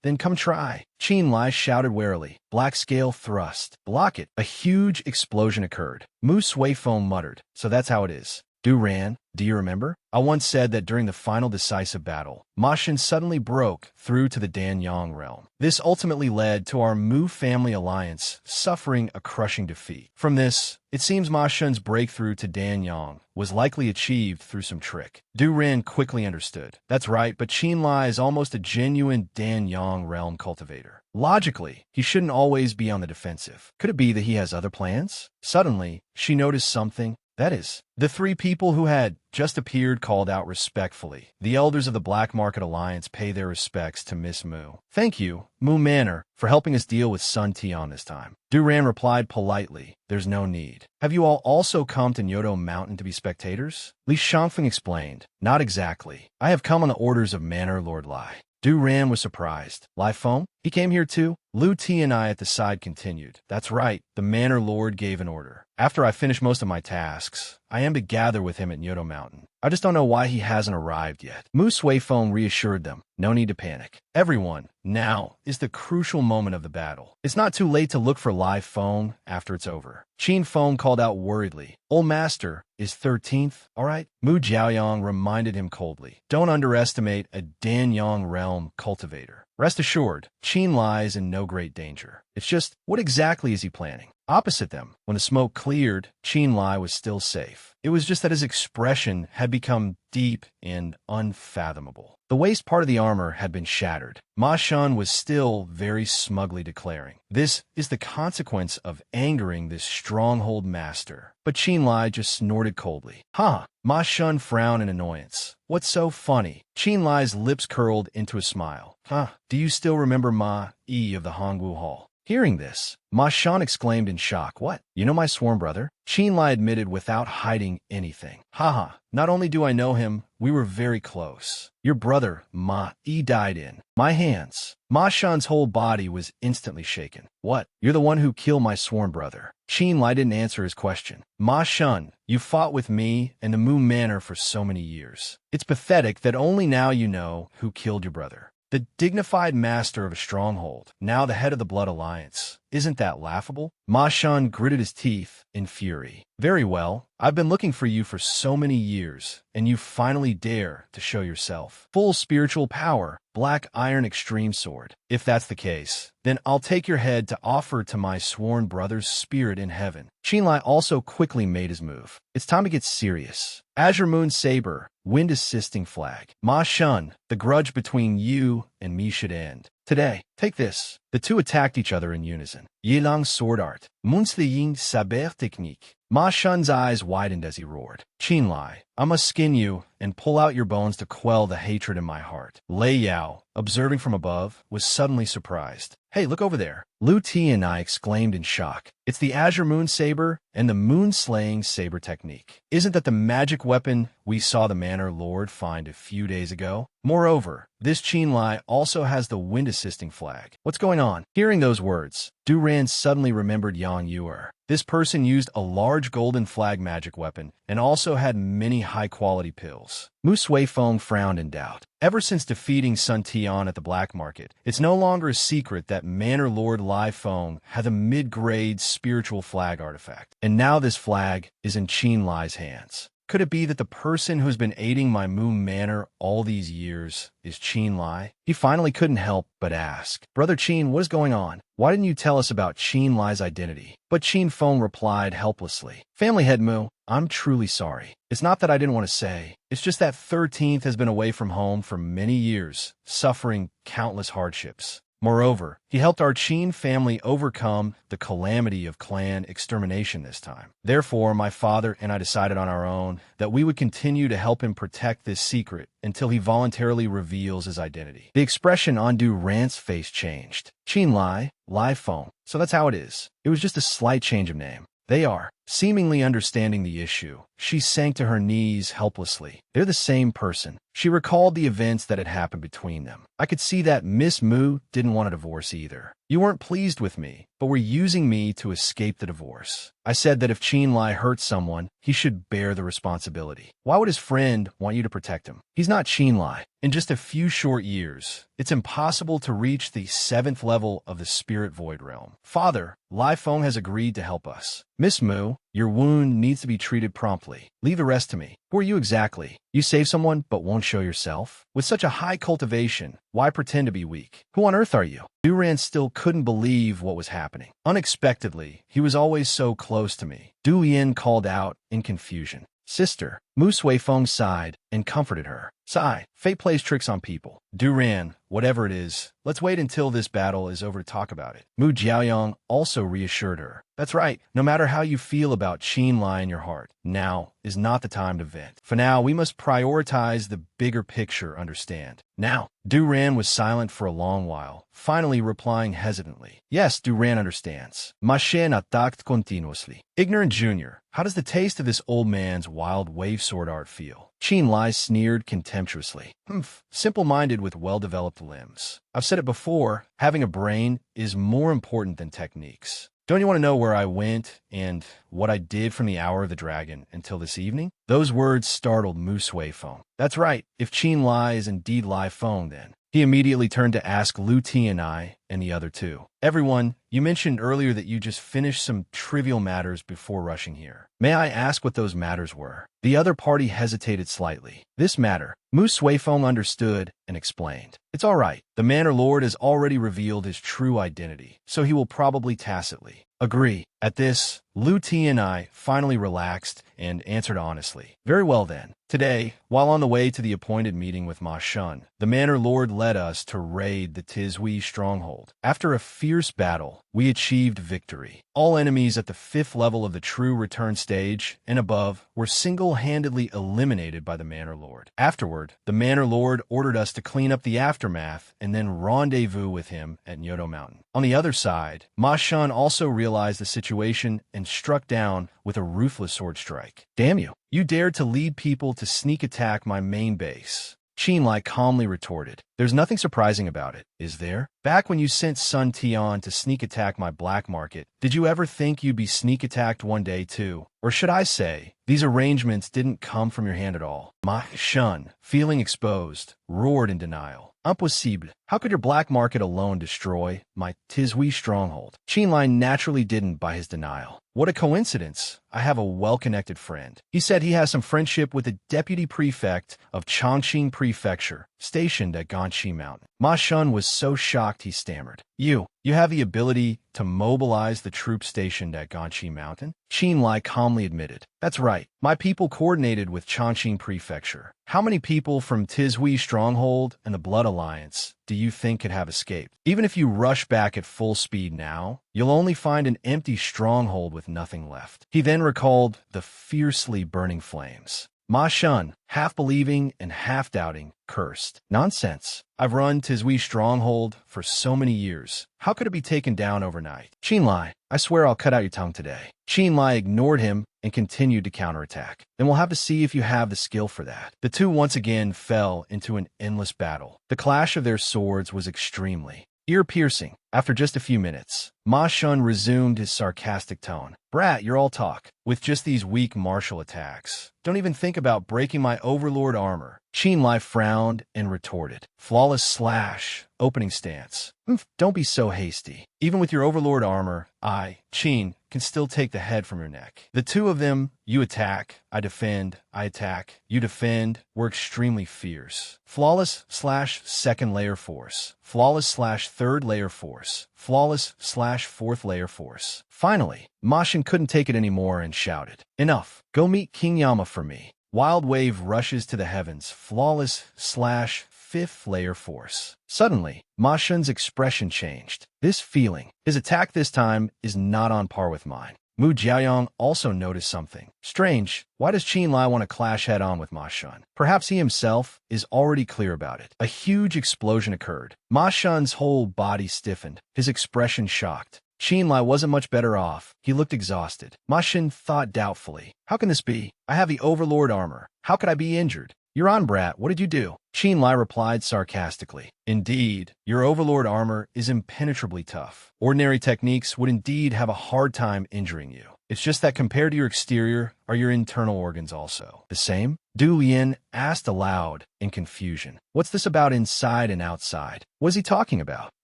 Then come try." Qin Lai shouted warily. Black scale thrust. "Block it." A huge explosion occurred. Mu Suifeng muttered. "So that's how it is. Du Ran, do you remember? I once said that during the final decisive battle, Ma Shen suddenly broke through to the Danyang realm. This ultimately led to our Mu family alliance suffering a crushing defeat. From this, it seems Ma Shen's breakthrough to Danyang was likely achieved through some trick." Du Ran quickly understood. "That's right, but Qin Lai is almost a genuine Danyang realm cultivator. Logically, he shouldn't always be on the defensive. Could it be that he has other plans?" Suddenly, she noticed something That is, the three people who had just appeared called out respectfully. The elders of the Black Market Alliance pay their respects to Miss Mu. Thank you, Mu Manor, for helping us deal with Sun Tian this time. Duran replied politely, there's no need. Have you all also come to Nyoto Mountain to be spectators? Li Shangfeng explained, not exactly. I have come on the orders of Manor Lord Lai. Duran was surprised. Lai Feng? He came here too? Lu Ti and I at the side continued. That's right, the Manor Lord gave an order. After I finish most of my tasks, I am to gather with him at Nyoto Mountain. I just don't know why he hasn't arrived yet. Mu Suifeng reassured them. No need to panic. Everyone, now is the crucial moment of the battle. It's not too late to look for Lai Feng after it's over. Qin Feng called out worriedly. Old Master, is 13th, all right? Mu Jiaoyang reminded him coldly. Don't underestimate a Danyang realm cultivator. Rest assured, Qin Lai is in no great danger. It's just, what exactly is he planning? Opposite them, when the smoke cleared, Qin Lai was still safe. It was just that his expression had become deep and unfathomable. The waist part of the armor had been shattered. Ma Shun was still very smugly declaring, this is the consequence of angering this stronghold master. But Qin Lai just snorted coldly. Huh? Ma Shun frowned in annoyance. What's so funny? Qin Lai's lips curled into a smile. Huh? Do you still remember Ma Yi of the Hongwu Hall? Hearing this, Ma Shan exclaimed in shock. What? You know my sworn brother? Qin Lai admitted without hiding anything. Haha, not only do I know him, we were very close. Your brother, Ma Yi, died in my hands. Ma Shan's whole body was instantly shaken. What? You're the one who killed my sworn brother. Qin Lai didn't answer his question. Ma Shun, you fought with me and the Mu Manor for so many years. It's pathetic that only now you know who killed your brother. The dignified master of a stronghold, now the head of the Blood Alliance. Isn't that laughable? Ma Shun gritted his teeth in fury. Very well, I've been looking for you for so many years, and you finally dare to show yourself. Full spiritual power, black iron extreme sword. If that's the case, then I'll take your head to offer to my sworn brother's spirit in heaven. Qin Lai also quickly made his move. It's time to get serious. Azure Moon Saber, wind assisting flag. Ma Shun, the grudge between you and me should end. Today, take this. The two attacked each other in unison. Yilang sword art. Munsliyin saber technique. Ma Shun's eyes widened as he roared. Qin Lai, I must skin you and pull out your bones to quell the hatred in my heart. Lei Yao, observing from above, was suddenly surprised. Hey, look over there. Lu Ti and I exclaimed in shock. It's the Azure Moon Saber and the Moon-Slaying Saber technique. Isn't that the magic weapon we saw the Manor Lord find a few days ago? Moreover, this Qin Lai also has the wind-assisting flag. What's going on? Hearing those words, Duran suddenly remembered Yang Yuer. This person used a large golden flag magic weapon and also had many high-quality pills. Mu Suifeng frowned in doubt. Ever since defeating Sun Tian at the black market, it's no longer a secret that Manor Lord Lai Feng had a mid-grade spiritual flag artifact. And now this flag is in Qin Lai's hands. Could it be that the person who's been aiding my Mu Manor all these years is Qin Lai? He finally couldn't help but ask, Brother Qin, what is going on? Why didn't you tell us about Qin Lai's identity? But Qin Feng replied helplessly, Family head Mu, I'm truly sorry. It's not that I didn't want to say. It's just that 13th has been away from home for many years, suffering countless hardships. Moreover, he helped our Qin family overcome the calamity of clan extermination this time. Therefore, my father and I decided on our own that we would continue to help him protect this secret until he voluntarily reveals his identity. The expression on Duran's face changed. Qin Lai, Lai Feng. So that's how it is. It was just a slight change of name. They are. Seemingly understanding the issue, she sank to her knees helplessly. They're the same person. She recalled the events that had happened between them. I could see that Miss Mu didn't want a divorce either. You weren't pleased with me, but were using me to escape the divorce. I said that if Qin Lai hurt someone, he should bear the responsibility. Why would his friend want you to protect him? He's not Qin Lai. In just a few short years, it's impossible to reach the 7th level of the Spirit Void Realm. Father, Lai Feng has agreed to help us. Miss Mu, your wound needs to be treated promptly. Leave the rest to me. Who are you exactly? You save someone but won't show yourself? With such a high cultivation, why pretend to be weak? Who on earth are you? Duran still couldn't believe what was happening. Unexpectedly, he was always so close to me. Du Yin called out in confusion. Sister, Mu Suifeng sighed and comforted her. Sigh, fate plays tricks on people. Duran, whatever it is, let's wait until this battle is over to talk about it. Mu Jiaoyong also reassured her. That's right, no matter how you feel about Qin Lai in your heart, now is not the time to vent. For now, we must prioritize the bigger picture, understand? Now, Duran was silent for a long while, finally replying hesitantly. Yes, Duran understands. Machen attacked continuously. Ignorant Junior, how does the taste of this old man's wild wave sword art feel? Qin Lai sneered contemptuously. Humph, simple-minded with well-developed limbs. I've said it before, having a brain is more important than techniques. Don't you want to know where I went and what I did from the hour of the dragon until this evening? Those words startled Mu Suifeng. That's right, if Qin Lai is indeed Lai Feng then. He immediately turned to ask Lu Tianai and the other two. Everyone, you mentioned earlier that you just finished some trivial matters before rushing here. May I ask what those matters were? The other party hesitated slightly. This matter, Mu Suifeng understood and explained. It's all right. The Manor Lord has already revealed his true identity, so he will probably tacitly agree. At this, Lu Tianai finally relaxed and answered honestly. Very well then. Today, while on the way to the appointed meeting with Ma Shun, the Manor Lord led us to raid the Tizhui stronghold. After a fierce battle, we achieved victory. All enemies at the 5th level of the true return stage and above were single-handedly eliminated by the Manor Lord. Afterward, the Manor Lord ordered us to clean up the aftermath and then rendezvous with him at Nyoto Mountain. On the other side, Ma Shun also realized the situation and struck down with a ruthless sword strike. Damn you! You dared to lead people to sneak attack my main base. Qin Lai calmly retorted. There's nothing surprising about it, is there? Back when you sent Sun Tian to sneak attack my black market, did you ever think you'd be sneak attacked one day too? Or should I say, these arrangements didn't come from your hand at all? Ma Shun, feeling exposed, roared in denial. Impossible. How could your black market alone destroy my Tizhui stronghold? Qin Lai naturally didn't by his denial. What a coincidence. I have a well-connected friend. He said he has some friendship with the deputy prefect of Chongqing Prefecture, stationed at Ganqi Mountain. Ma Shun was so shocked he stammered. You have the ability to mobilize the troops stationed at Ganqi Mountain? Qin Lai calmly admitted. That's right. My people coordinated with Chongqing Prefecture. How many people from Tizhui Stronghold and the Blood Alliance do you think could have escaped? Even if you rush back at full speed now, you'll only find an empty stronghold with nothing left. He then recalled the fiercely burning flames. Ma Shun, half believing and half doubting, cursed. Nonsense. I've run Tizhui Stronghold for so many years. How could it be taken down overnight? Qin Lai, I swear I'll cut out your tongue today. Qin Lai ignored him and continued to counterattack. Then we'll have to see if you have the skill for that. The two once again fell into an endless battle. The clash of their swords was extremely ear-piercing. After just a few minutes, Ma Shun resumed his sarcastic tone. Brat, you're all talk. With just these weak martial attacks, don't even think about breaking my overlord armor. Qin Lai frowned and retorted. Flawless slash, opening stance. Don't be so hasty. Even with your overlord armor, I, Qin, can still take the head from your neck. The two of them, you attack, I defend, I attack, you defend, were extremely fierce. Flawless slash second layer force. Flawless slash third layer force. Flawless slash fourth layer force. Finally, Ma Shun couldn't take it anymore and shouted. Enough. Go meet King Yama for me. Wild wave rushes to the heavens. Flawless slash fifth layer force. Suddenly, Ma Shun's expression changed. This feeling, his attack this time, is not on par with mine. Mu Jiaoyong also noticed something. Strange, why does Qin Lai want to clash head-on with Ma Shun? Perhaps he himself is already clear about it. A huge explosion occurred. Ma Shun's whole body stiffened, his expression shocked. Qin Lai wasn't much better off. He looked exhausted. Ma Shun thought doubtfully. How can this be? I have the Overlord armor. How could I be injured? You're on, brat. What did you do? Qin Lai replied sarcastically. Indeed, your Overlord armor is impenetrably tough. Ordinary techniques would indeed have a hard time injuring you. It's just that compared to your exterior, are your internal organs also the same? Du Lian asked aloud in confusion. What's this about inside and outside? What is he talking about?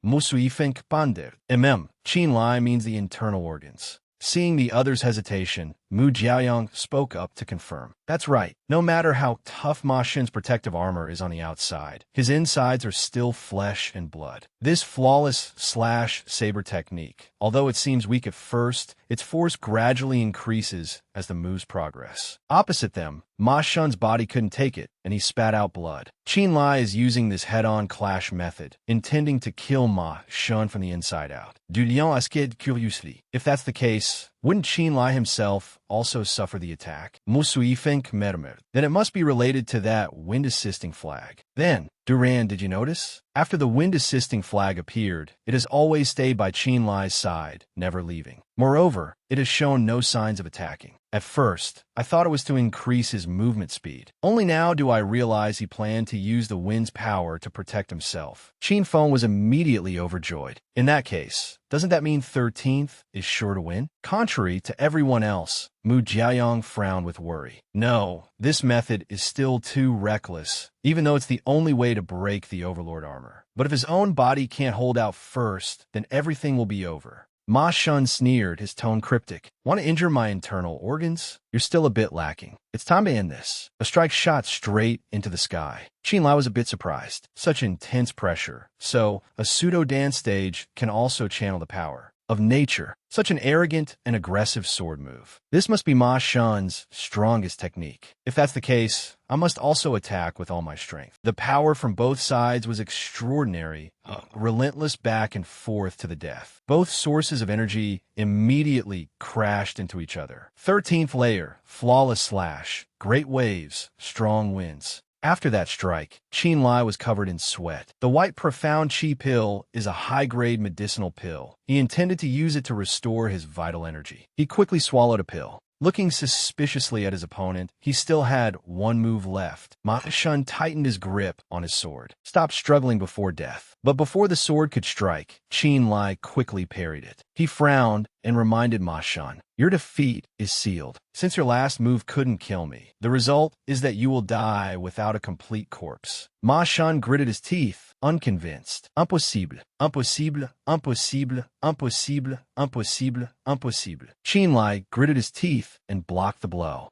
Musuifink Pandir. Qin Lai means the internal organs. Seeing the other's hesitation, Mu Jiaoyang spoke up to confirm. That's right. No matter how tough Ma Xun's protective armor is on the outside, his insides are still flesh and blood. This flawless slash-saber technique, although it seems weak at first, its force gradually increases as the moves progress. Opposite them, Ma Xun's body couldn't take it, and he spat out blood. Qin Lai is using this head-on clash method, intending to kill Ma Xun from the inside out. Du lion asked curiously. If that's the case, wouldn't Qin Lai himself also suffer the attack? Musuifink mermer. Then it must be related to that wind-assisting flag. Then, Duran, did you notice? After the wind-assisting flag appeared, it has always stayed by Qin Lai's side, never leaving. Moreover, it has shown no signs of attacking. At first, I thought it was to increase his movement speed. Only now do I realize he planned to use the wind's power to protect himself. Qin Feng was immediately overjoyed. In that case, doesn't that mean 13th is sure to win? Contrary to everyone else, Mu Jiaoyang frowned with worry. No, this method is still too reckless, even though it's the only way to break the Overlord armor. But if his own body can't hold out first, then everything will be over. Ma Xun sneered, his tone cryptic. Want to injure my internal organs? You're still a bit lacking. It's time to end this. A strike shot straight into the sky. Qin Lai was a bit surprised. Such intense pressure. So, a pseudo-dance stage can also channel the power of nature. Such an arrogant and aggressive sword move. This must be Ma Xun's strongest technique. If that's the case, I must also attack with all my strength. The power from both sides was extraordinary, relentless back and forth to the death. Both sources of energy immediately crashed into each other. 13th layer, flawless slash, great waves, strong winds. After that strike, Qin Lai was covered in sweat. The white profound chi pill is a high-grade medicinal pill. He intended to use it to restore his vital energy. He quickly swallowed a pill. Looking suspiciously at his opponent, he still had one move left. Ma Xun tightened his grip on his sword. Stop struggling before death. But before the sword could strike, Qin Lai quickly parried it. He frowned and reminded Ma Xun, your defeat is sealed. Since your last move couldn't kill me, the result is that you will die without a complete corpse. Ma Xun gritted his teeth, unconvinced. Impossible, impossible, impossible, impossible, impossible, impossible. Qin Lai gritted his teeth and blocked the blow.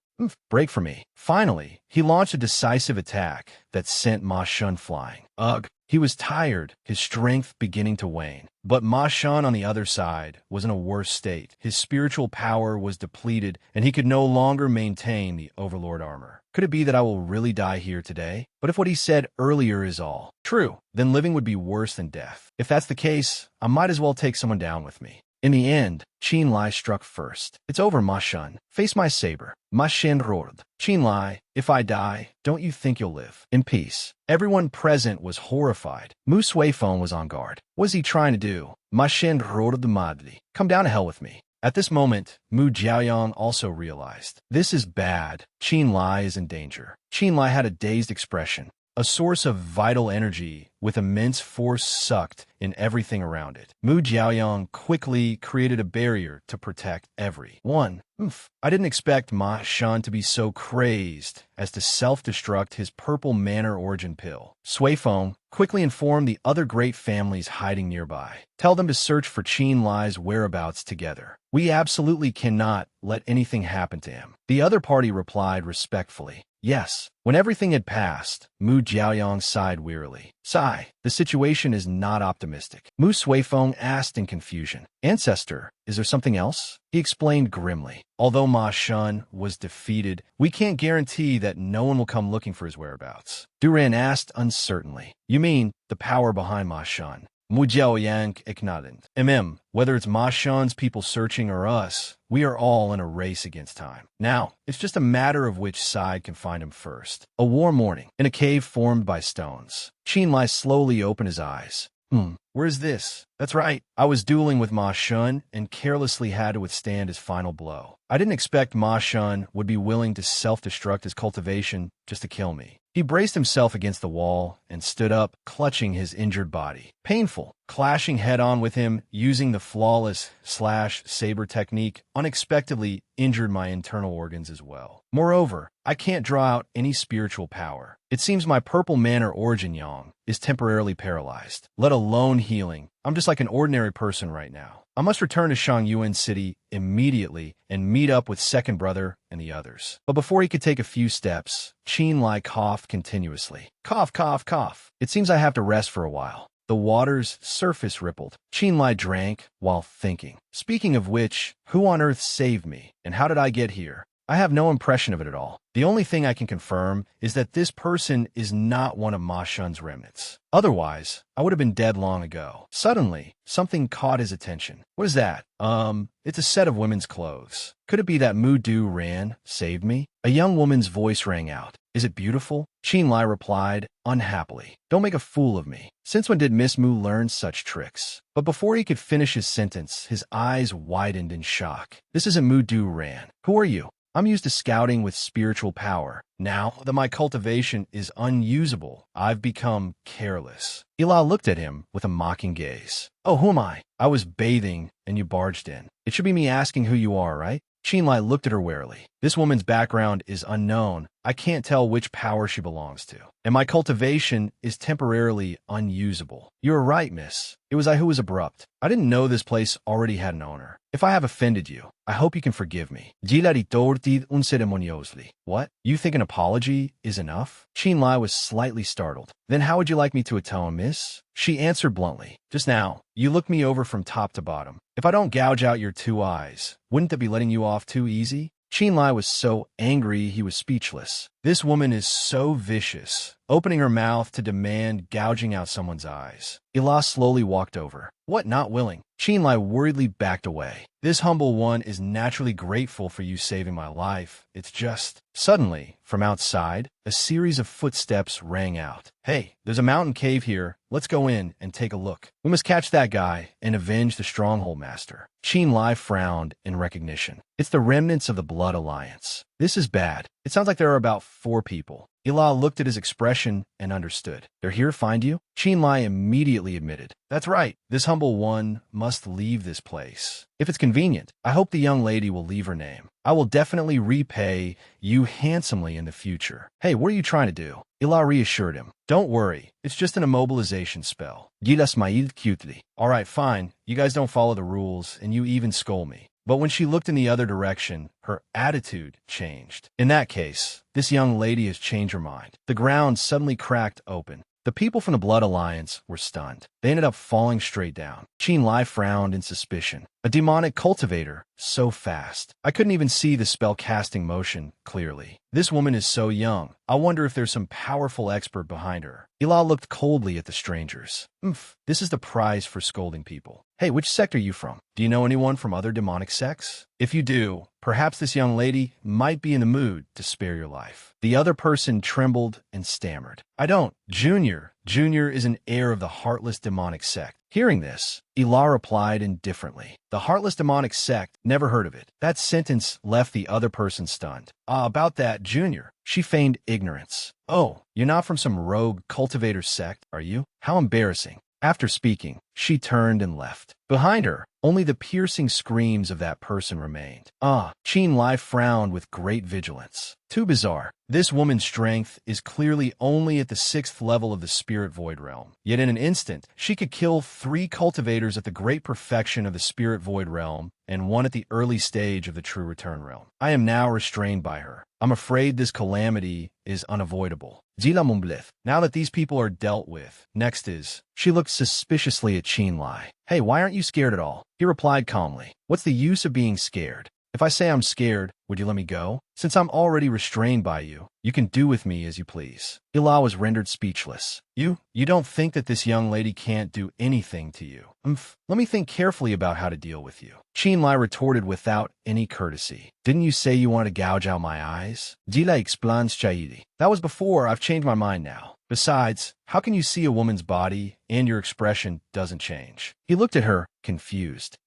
Break for me. Finally, he launched a decisive attack that sent Ma Xun flying. Ugh. He was tired, his strength beginning to wane. But Ma Xun on the other side was in a worse state. His spiritual power was depleted, and he could no longer maintain the Overlord armor. Could it be that I will really die here today? But if what he said earlier is all true, then living would be worse than death. If that's the case, I might as well take someone down with me. In the end, Qin Lai struck first. It's over, Ma Xun. Face my saber. Ma Xun roared. Qin Lai, if I die, don't you think you'll live in peace? Everyone present was horrified. Mu Suifeng was on guard. What is he trying to do? Ma Xun roared madly. Come down to hell with me. At this moment, Mu Jiaoyang also realized. This is bad. Qin Lai is in danger. Qin Lai had a dazed expression. A source of vital energy with immense force sucked in everything around it. Mu Jiaoyang quickly created a barrier to protect everyone. I didn't expect Ma Xun to be so crazed as to self-destruct his purple manor origin pill. Suifeng quickly informed the other great families hiding nearby. Tell them to search for Qin Lai's whereabouts together. We absolutely cannot let anything happen to him. The other party replied respectfully. Yes. When everything had passed, Mu Jiaoyang sighed wearily. Sigh, the situation is not optimistic. Mu Suifeng asked in confusion. Ancestor, is there something else? He explained grimly. Although Ma Xun was defeated, we can't guarantee that no one will come looking for his whereabouts. Duran asked uncertainly. You mean the power behind Ma Xun? Mu Jiaoyang acknowledged. Whether it's Ma Xun's people searching or us, we are all in a race against time. Now, it's just a matter of which side can find him first. A warm morning, in a cave formed by stones. Qin Lai slowly opened his eyes. Where is this? That's right. I was dueling with Ma Xun and carelessly had to withstand his final blow. I didn't expect Ma Xun would be willing to self-destruct his cultivation just to kill me. He braced himself against the wall and stood up, clutching his injured body. Painful. Clashing head-on with him, using the flawless slash-saber technique, unexpectedly injured my internal organs as well. Moreover, I can't draw out any spiritual power. It seems my purple manor origin yang is temporarily paralyzed, let alone healing. I'm just like an ordinary person right now. I must return to Shangyuan City immediately and meet up with second brother and the others. But before he could take a few steps, Qin Lai coughed continuously. Cough, cough, cough. It seems I have to rest for a while. The water's surface rippled. Qin Lai drank while thinking. Speaking of which, who on earth saved me, and how did I get here? I have no impression of it at all. The only thing I can confirm is that this person is not one of Ma Shun's remnants. Otherwise, I would have been dead long ago. Suddenly, something caught his attention. What is that? It's a set of women's clothes. Could it be that Mu Du Ran saved me? A young woman's voice rang out. Is it beautiful? Qin Lai replied, unhappily. Don't make a fool of me. Since when did Miss Mu learn such tricks? But before he could finish his sentence, his eyes widened in shock. This isn't Mu Du Ran. Who are you? I'm used to scouting with spiritual power. Now that my cultivation is unusable, I've become careless. Ila looked at him with a mocking gaze. Oh, who am I? I was bathing, and you barged in. It should be me asking who you are, right? Qin Lai looked at her warily. This woman's background is unknown. I can't tell which power she belongs to. And my cultivation is temporarily unusable. You're right, miss. It was I who was abrupt. I didn't know this place already had an owner. If I have offended you, I hope you can forgive me. What? You think an apology is enough? Qin Lai was slightly startled. Then how would you like me to atone, miss? She answered bluntly. Just now, you looked me over from top to bottom. If I don't gouge out your two eyes, wouldn't that be letting you off too easy? Qin Lai was so angry he was speechless. This woman is so vicious, opening her mouth to demand gouging out someone's eyes. Ila slowly walked over. What, not willing? Qin Lai worriedly backed away. This humble one is naturally grateful for you saving my life. It's just... Suddenly, from outside, a series of footsteps rang out. Hey, there's a mountain cave here. Let's go in and take a look. We must catch that guy and avenge the stronghold master. Qin Lai frowned in recognition. It's the remnants of the Blood Alliance. This is bad. It sounds like there are about 4 people. Ila looked at his expression and understood. They're here to find you? Qin Lai immediately admitted. That's right. This humble one must leave this place. If it's convenient, I hope the young lady will leave her name. I will definitely repay you handsomely in the future. Hey, what are you trying to do? Ila reassured him. Don't worry. It's just an immobilization spell. Gila smiled cutely. All right, fine. You guys don't follow the rules, and you even scold me. But when she looked in the other direction, her attitude changed. In that case, this young lady has changed her mind. The ground suddenly cracked open. The people from the Blood Alliance were stunned. They ended up falling straight down. Qin Lai frowned in suspicion. A demonic cultivator, so fast. I couldn't even see the spell-casting motion clearly. This woman is so young. I wonder if there's some powerful expert behind her. Ila looked coldly at the strangers. This is the prize for scolding people. Hey, which sect are you from? Do you know anyone from other demonic sects? If you do, perhaps this young lady might be in the mood to spare your life. The other person trembled and stammered. I don't. Junior. Junior is an heir of the Heartless Demonic Sect. Hearing this, Ila replied indifferently. The Heartless Demonic Sect? Never heard of it. That sentence left the other person stunned. About that, Junior. She feigned ignorance. Oh, you're not from some rogue cultivator sect, are you? How embarrassing. After speaking, she turned and left. Behind her, only the piercing screams of that person remained. Qin Lai frowned with great vigilance. Too bizarre. This woman's strength is clearly only at the 6th level of the Spirit Void Realm. Yet in an instant, she could kill 3 cultivators at the great perfection of the Spirit Void Realm and 1 at the early stage of the True Return Realm. I am now restrained by her. I'm afraid this calamity is unavoidable. Now that these people are dealt with, next is... She looked suspiciously at Qin Lai. Hey, why aren't you scared at all? He replied calmly. What's the use of being scared? If I say I'm scared, would you let me go? Since I'm already restrained by you, you can do with me as you please. Ila was rendered speechless. You don't think that this young lady can't do anything to you? Let me think carefully about how to deal with you. Qin Lai retorted without any courtesy. Didn't you say you wanted to gouge out my eyes? Dila explains Chaidi. That was before. I've changed my mind now. Besides, how can you see a woman's body and your expression doesn't change? He looked at her, confused.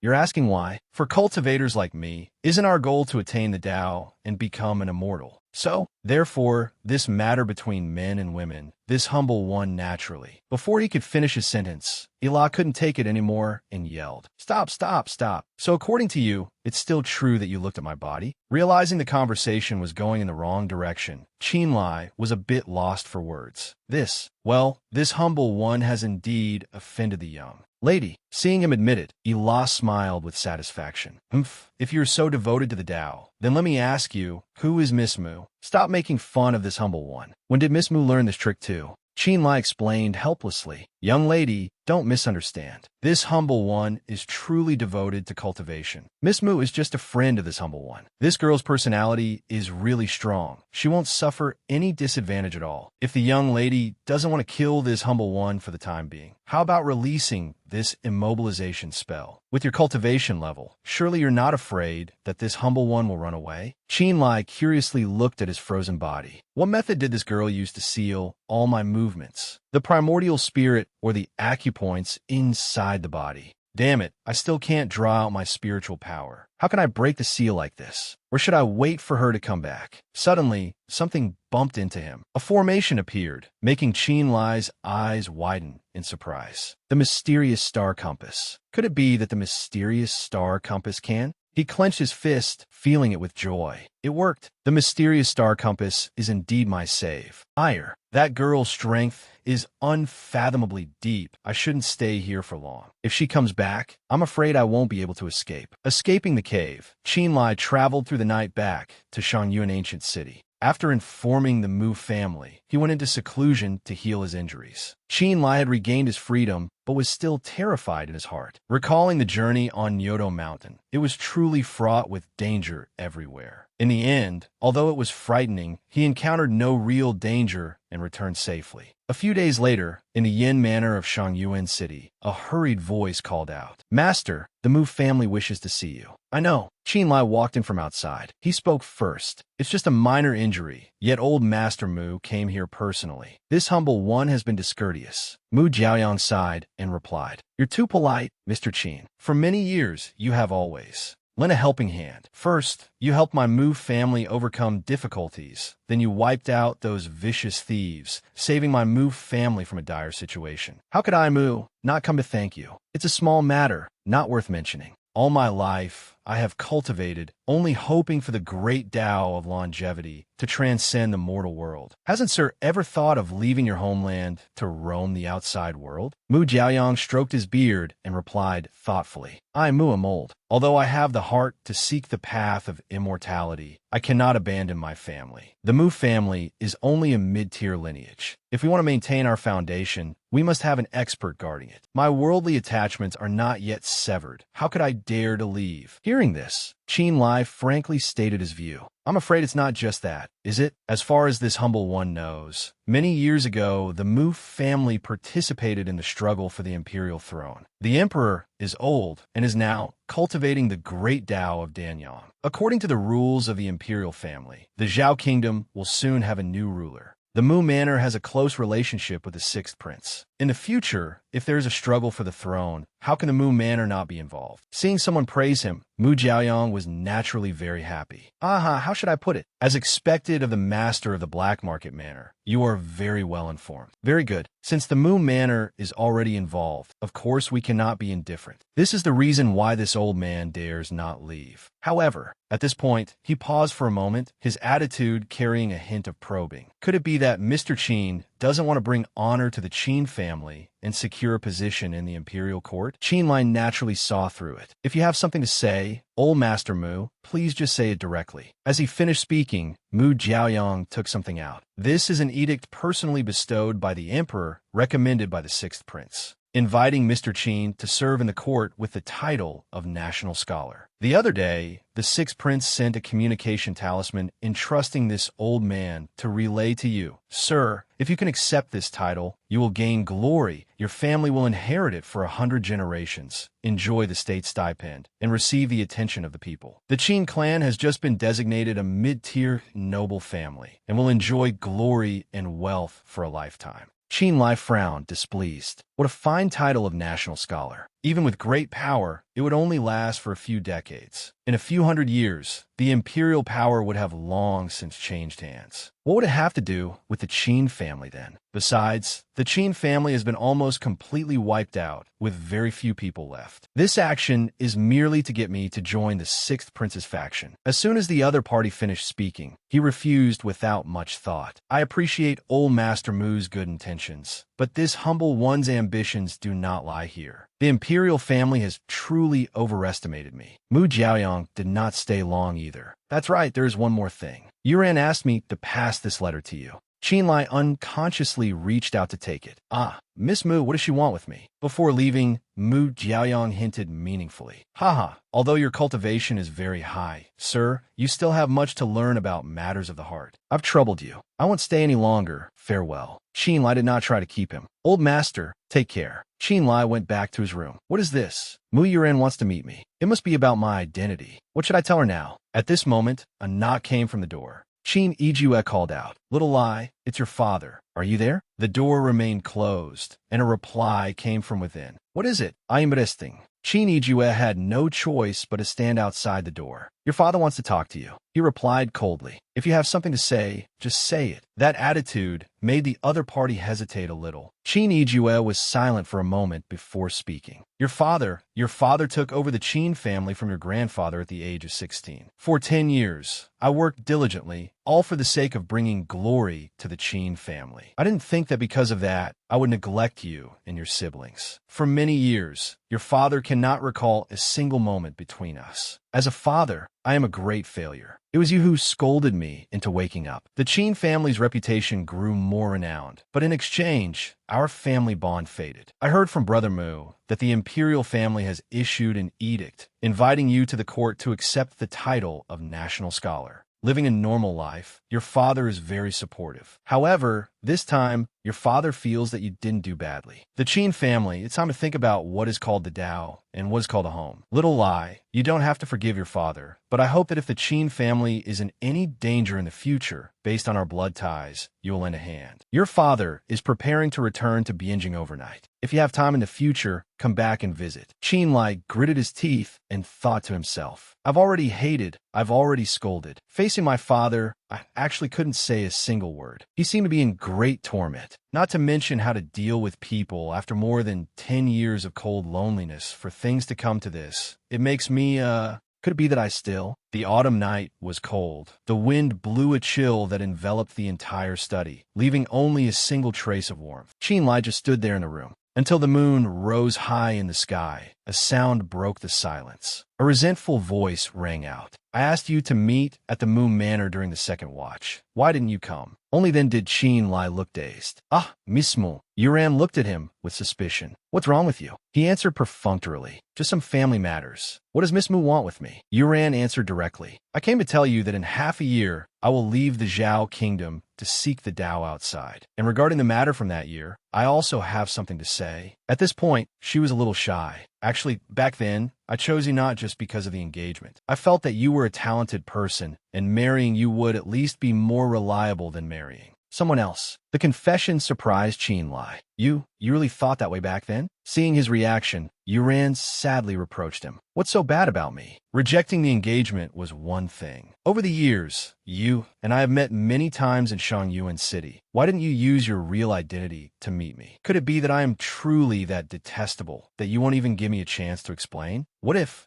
You're asking why? For cultivators like me, isn't our goal to attain the Tao and become an immortal? So, therefore, this matter between men and women, this humble one naturally. Before he could finish his sentence, Ila couldn't take it anymore and yelled, Stop, stop, stop. So according to you, it's still true that you looked at my body? Realizing the conversation was going in the wrong direction, Qin Lai was a bit lost for words. This humble one has indeed offended the young. Lady. Seeing him admit it, Ela smiled with satisfaction. Humph, if you're so devoted to the Tao, then let me ask you, who is Miss Mu? Stop making fun of this humble one. When did Miss Mu learn this trick too? Qinlai explained helplessly. Young lady, don't misunderstand. This humble one is truly devoted to cultivation. Miss Mu is just a friend of this humble one. This girl's personality is really strong. She won't suffer any disadvantage at all. If the young lady doesn't want to kill this humble one for the time being, how about releasing this immobilization spell? With your cultivation level, surely you're not afraid that this humble one will run away? Qinlai curiously looked at his frozen body. What method did this girl use to seal all my movements? The primordial spirit or the acupoints inside the body. Damn it, I still can't draw out my spiritual power. How can I break the seal like this? Or should I wait for her to come back? Suddenly, something bumped into him. A formation appeared, making Qinlai's eyes widen in surprise. The mysterious star compass. Could it be that the mysterious star compass can? He clenched his fist, feeling it with joy. It worked. The mysterious star compass is indeed my save. Ire, that girl's strength is unfathomably deep. I shouldn't stay here for long. If she comes back, I'm afraid I won't be able to escape. Escaping the cave, Qinlai traveled through the night back to Shangyuan ancient city. After informing the Mu family, he went into seclusion to heal his injuries. Qinlai had regained his freedom, but was still terrified in his heart. Recalling the journey on Nyoto Mountain, it was truly fraught with danger everywhere. In the end, although it was frightening, he encountered no real danger and returned safely. A few days later, in the Yin Manor of Shangyuan City, a hurried voice called out, "Master, the Mu family wishes to see you." "I know." Qinlai walked in from outside. He spoke first. "It's just a minor injury, yet old Master Mu came here personally. This humble one has been discourteous." Mu Jiaoyang sighed and replied, "You're too polite, Mr. Qin. For many years, you have always lent a helping hand. First, you helped my Mu family overcome difficulties. Then you wiped out those vicious thieves, saving my Mu family from a dire situation. How could I, Mu, not come to thank you? It's a small matter, not worth mentioning. All my life, I have cultivated, only hoping for the great Tao of longevity to transcend the mortal world. Hasn't Sir ever thought of leaving your homeland to roam the outside world?" Mu Jiaoyang stroked his beard and replied thoughtfully, "I, Mu, am old. Although I have the heart to seek the path of immortality, I cannot abandon my family. The Mu family is only a mid-tier lineage. If we want to maintain our foundation, we must have an expert guarding it. My worldly attachments are not yet severed. How could I dare to leave?" Hearing this, Qinlai frankly stated his view. "I'm afraid it's not just that, is it? As far as this humble one knows, many years ago, the Mu family participated in the struggle for the imperial throne. The emperor is old and is now cultivating the great Tao of Danyang. According to the rules of the imperial family, the Zhao kingdom will soon have a new ruler. The Mu Manor has a close relationship with the sixth prince. In the future, if there is a struggle for the throne, how can the Mu Manor not be involved?" Seeing someone praise him, Mu Jiaoyang was naturally very happy. How should I put it? As expected of the master of the black market manor, you are very well informed. Very good. Since the Mu Manor is already involved, of course we cannot be indifferent. This is the reason why this old man dares not leave. However, at this point, he paused for a moment, his attitude carrying a hint of probing. Could it be that Mr. Qin doesn't want to bring honor to the Qin family and secure a position in the imperial court? Qinlai naturally saw through it. "If you have something to say, old Master Mu, please just say it directly." As he finished speaking, Mu Jiaoyang took something out. "This is an edict personally bestowed by the emperor, recommended by the sixth prince, inviting Mr. Qin to serve in the court with the title of National Scholar. The other day, the sixth prince sent a communication talisman entrusting this old man to relay to you. Sir, if you can accept this title, you will gain glory. Your family will inherit it for 100 generations, enjoy the state stipend, and receive the attention of the people. The Qin clan has just been designated a mid-tier noble family and will enjoy glory and wealth for a lifetime." Qinlai frowned, displeased. What a fine title of national scholar. Even with great power, it would only last for a few decades. In a few hundred years, the imperial power would have long since changed hands. What would it have to do with the Qin family then? Besides, the Qin family has been almost completely wiped out, with very few people left. This action is merely to get me to join the sixth prince's faction. As soon as the other party finished speaking, he refused without much thought. "I appreciate old Master Mu's good intentions, but this humble one's ambition ambitions do not lie here. The imperial family has truly overestimated me. Mu Jiaoyang did not stay long either. That's right, there is one more thing. Yuran asked me to pass this letter to you. Qinlai unconsciously reached out to take it. Ah, Miss Mu, what does she want with me? Before leaving, Mu Jiaoyang hinted meaningfully. Haha, although your cultivation is very high, sir, you still have much to learn about matters of the heart. I've troubled you. I won't stay any longer. Farewell. Qinlai did not try to keep him. Old master, take care. Qinlai went back to his room. What is this? Mu Yuran wants to meet me. It must be about my identity. What should I tell her now? At this moment, a knock came from the door. Qin Yijue called out, Little Lai, it's your father. Are you there? The door remained closed, and a reply came from within. What is it? I am resting. Qin Yijue had no choice but to stand outside the door. Your father wants to talk to you. He replied coldly. If you have something to say, just say it. That attitude made the other party hesitate a little. Qin Yijue was silent for a moment before speaking. Your father took over the Qin family from your grandfather at the age of 16. For 10 years, I worked diligently, all for the sake of bringing glory to the Qin family. I didn't think that because of that, I would neglect you and your siblings. For many years, your father cannot recall a single moment between us. As a father, I am a great failure. It was you who scolded me into waking up. The Qin family's reputation grew more renowned, but in exchange, our family bond faded. I heard from Brother Mu that the imperial family has issued an edict inviting you to the court to accept the title of national scholar. Living a normal life, your father is very supportive. However, this time, your father feels that you didn't do badly. The Qin family, it's time to think about what is called the Tao and what is called a home. Little Lai, you don't have to forgive your father, but I hope that if the Qin family is in any danger in the future, based on our blood ties, you will lend a hand. Your father is preparing to return to Bianjing overnight. If you have time in the future, come back and visit. Qinlai gritted his teeth and thought to himself, I've already hated, I've already scolded. Facing my father, I actually couldn't say a single word. He seemed to be in great torment, not to mention how to deal with people after more than 10 years of cold loneliness. For things to come to this, it makes me, could it be that I still? The autumn night was cold. The wind blew a chill that enveloped the entire study, leaving only a single trace of warmth. Qinlai just stood there in the room. Until the moon rose high in the sky, a sound broke the silence. A resentful voice rang out. I asked you to meet at the Moon Manor during the second watch. Why didn't you come? Only then did Qinlai look dazed. Ah, Miss Mu. Yuran looked at him with suspicion. What's wrong with you? He answered perfunctorily. Just some family matters. What does Miss Mu want with me? Yuran answered directly. I came to tell you that in half a year, I will leave the Zhao kingdom to seek the Tao outside. And regarding the matter from that year, I also have something to say. At this point, she was a little shy. Actually, back then, I chose you not just because of the engagement. I felt that you were a talented person, and marrying you would at least be more reliable than marrying someone else. The confession surprised Qinlai. You really thought that way back then? Seeing his reaction, Yuran sadly reproached him. What's so bad about me? Rejecting the engagement was one thing. Over the years, you and I have met many times in Shangyuan City. Why didn't you use your real identity to meet me? Could it be that I am truly that detestable, that you won't even give me a chance to explain? What if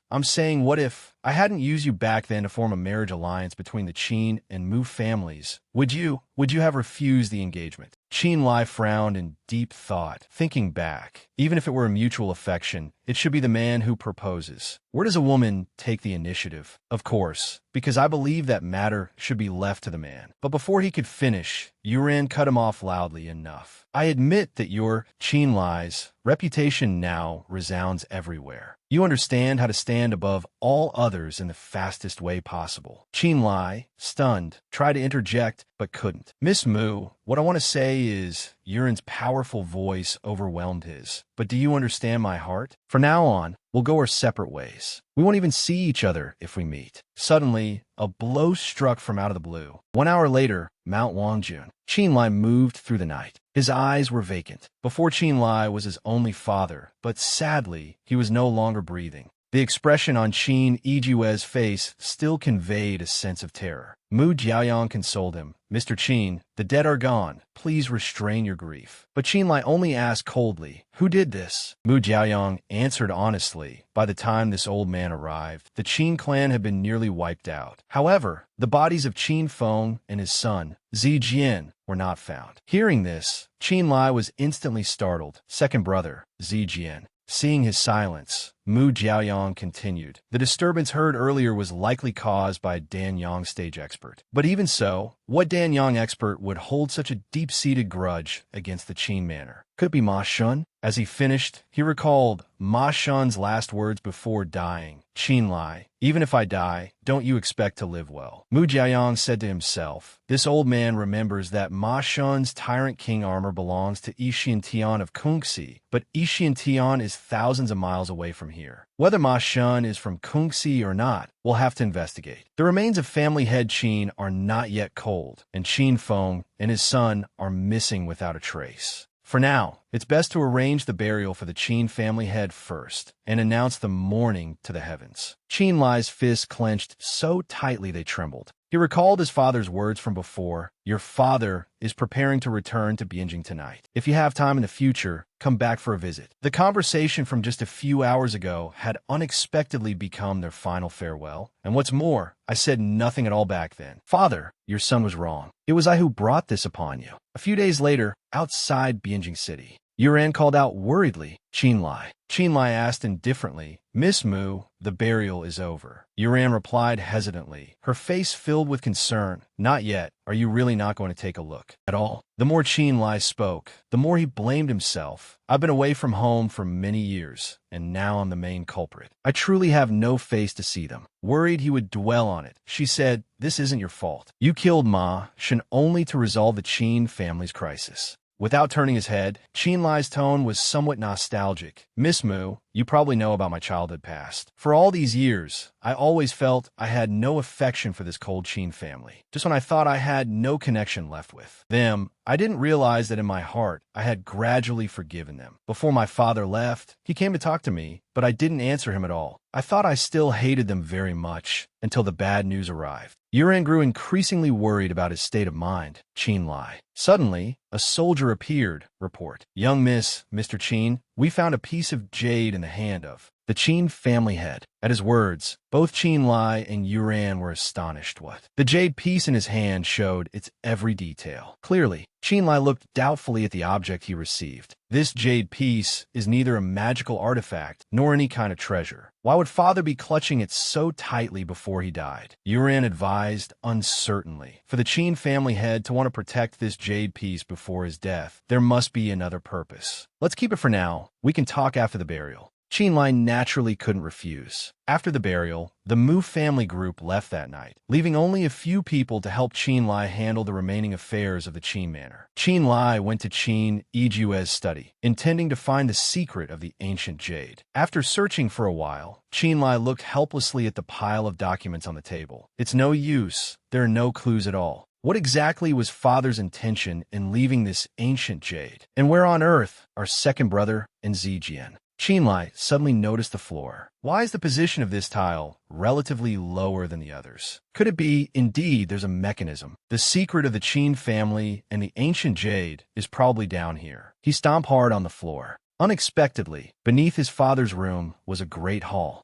I hadn't used you back then to form a marriage alliance between the Qin and Mu families? Would you have refused the engagement? Qinlai frowned in deep thought, thinking back. Even if it were a mutual affection, it should be the man who proposes. Where does a woman take the initiative? Of course, because I believe that matter should be left to the man. But before he could finish, Yuran cut him off loudly. Enough. I admit that your Qinlai's reputation now resounds everywhere. You understand how to stand above all others in the fastest way possible. Qinlai, stunned, tried to interject, but couldn't. Miss Mu, what I want to say is, Yuran's powerful voice overwhelmed his. But do you understand my heart? From now on, we'll go our separate ways. We won't even see each other if we meet. Suddenly, a blow struck from out of the blue. 1 hour later, Mount Wangjun. Qinlai moved through the night. His eyes were vacant. Before Qinlai was his only father, but sadly, he was no longer breathing. The expression on Qin Yijue's face still conveyed a sense of terror. Mu Jiaoyang consoled him. Mr. Qin, the dead are gone. Please restrain your grief. But Qin Lai only asked coldly, who did this? Mu Jiaoyang answered honestly. By the time this old man arrived, the Qin clan had been nearly wiped out. However, the bodies of Qin Feng and his son, Zijian, were not found. Hearing this, Qin Lai was instantly startled. Second brother, Zijian. Seeing his silence, Mu Jiaoyang continued. The disturbance heard earlier was likely caused by a Danyang stage expert. But even so, what Danyang expert would hold such a deep-seated grudge against the Qin manor? Could it be Ma Shun? As he finished, he recalled Ma Shun's last words before dying. Qin Lai, even if I die, don't you expect to live well. Mu Jiaoyang said to himself, this old man remembers that Ma Shun's Tyrant King armor belongs to Yixian Tian of Kungxi, but Yixian Tian is thousands of miles away from here. Whether Ma Shun is from Kungxi or not, we'll have to investigate. The remains of family head Qin are not yet cold, and Qin Feng and his son are missing without a trace. For now, it's best to arrange the burial for the Qin family head first and announce the mourning to the heavens. Qin Lai's fists clenched so tightly they trembled. He recalled his father's words from before, your father is preparing to return to Bianjing tonight. If you have time in the future, come back for a visit. The conversation from just a few hours ago had unexpectedly become their final farewell. And what's more, I said nothing at all back then. Father, your son was wrong. It was I who brought this upon you. A few days later, outside Bianjing City, Yuran called out worriedly, Qin Lai. Qin Lai asked indifferently, Miss Mu, the burial is over. Yuran replied hesitantly, her face filled with concern. Not yet. Are you really not going to take a look at all? The more Qin Lai spoke, the more he blamed himself. I've been away from home for many years, and now I'm the main culprit. I truly have no face to see them. Worried he would dwell on it, she said, this isn't your fault. You killed Ma Shun only to resolve the Qin family's crisis. Without turning his head, Qin Lai's tone was somewhat nostalgic. Miss Mu, you probably know about my childhood past. For all these years, I always felt I had no affection for this cold Qin family. Just when I thought I had no connection left with them, I didn't realize that in my heart, I had gradually forgiven them. Before my father left, he came to talk to me, but I didn't answer him at all. I thought I still hated them very much, until the bad news arrived. Yuran grew increasingly worried about his state of mind. Qin Lai. Suddenly, a soldier appeared. Report. Young Mr. Qin, we found a piece of jade in the hand of the Qin family head. At his words, both Qin Lai and Yuran were astonished. What? The jade piece in his hand showed its every detail. Clearly, Qin Lai looked doubtfully at the object he received. This jade piece is neither a magical artifact nor any kind of treasure. Why would father be clutching it so tightly before he died? Yuran advised uncertainly. For the Qin family head to want to protect this jade piece before his death, there must be another purpose. Let's keep it for now. We can talk after the burial. Qin Lai naturally couldn't refuse. After the burial, the Mu family group left that night, leaving only a few people to help Qin Lai handle the remaining affairs of the Qin manor. Qin Lai went to Qin Yijue's study, intending to find the secret of the ancient jade. After searching for a while, Qin Lai looked helplessly at the pile of documents on the table. It's no use. There are no clues at all. What exactly was father's intention in leaving this ancient jade? And where on earth are second brother and Zijian? Qin Lai suddenly noticed the floor. Why is the position of this tile relatively lower than the others? Could it be, indeed, there's a mechanism? The secret of the Qin family and the ancient jade is probably down here. He stomped hard on the floor. Unexpectedly, beneath his father's room was a great hall.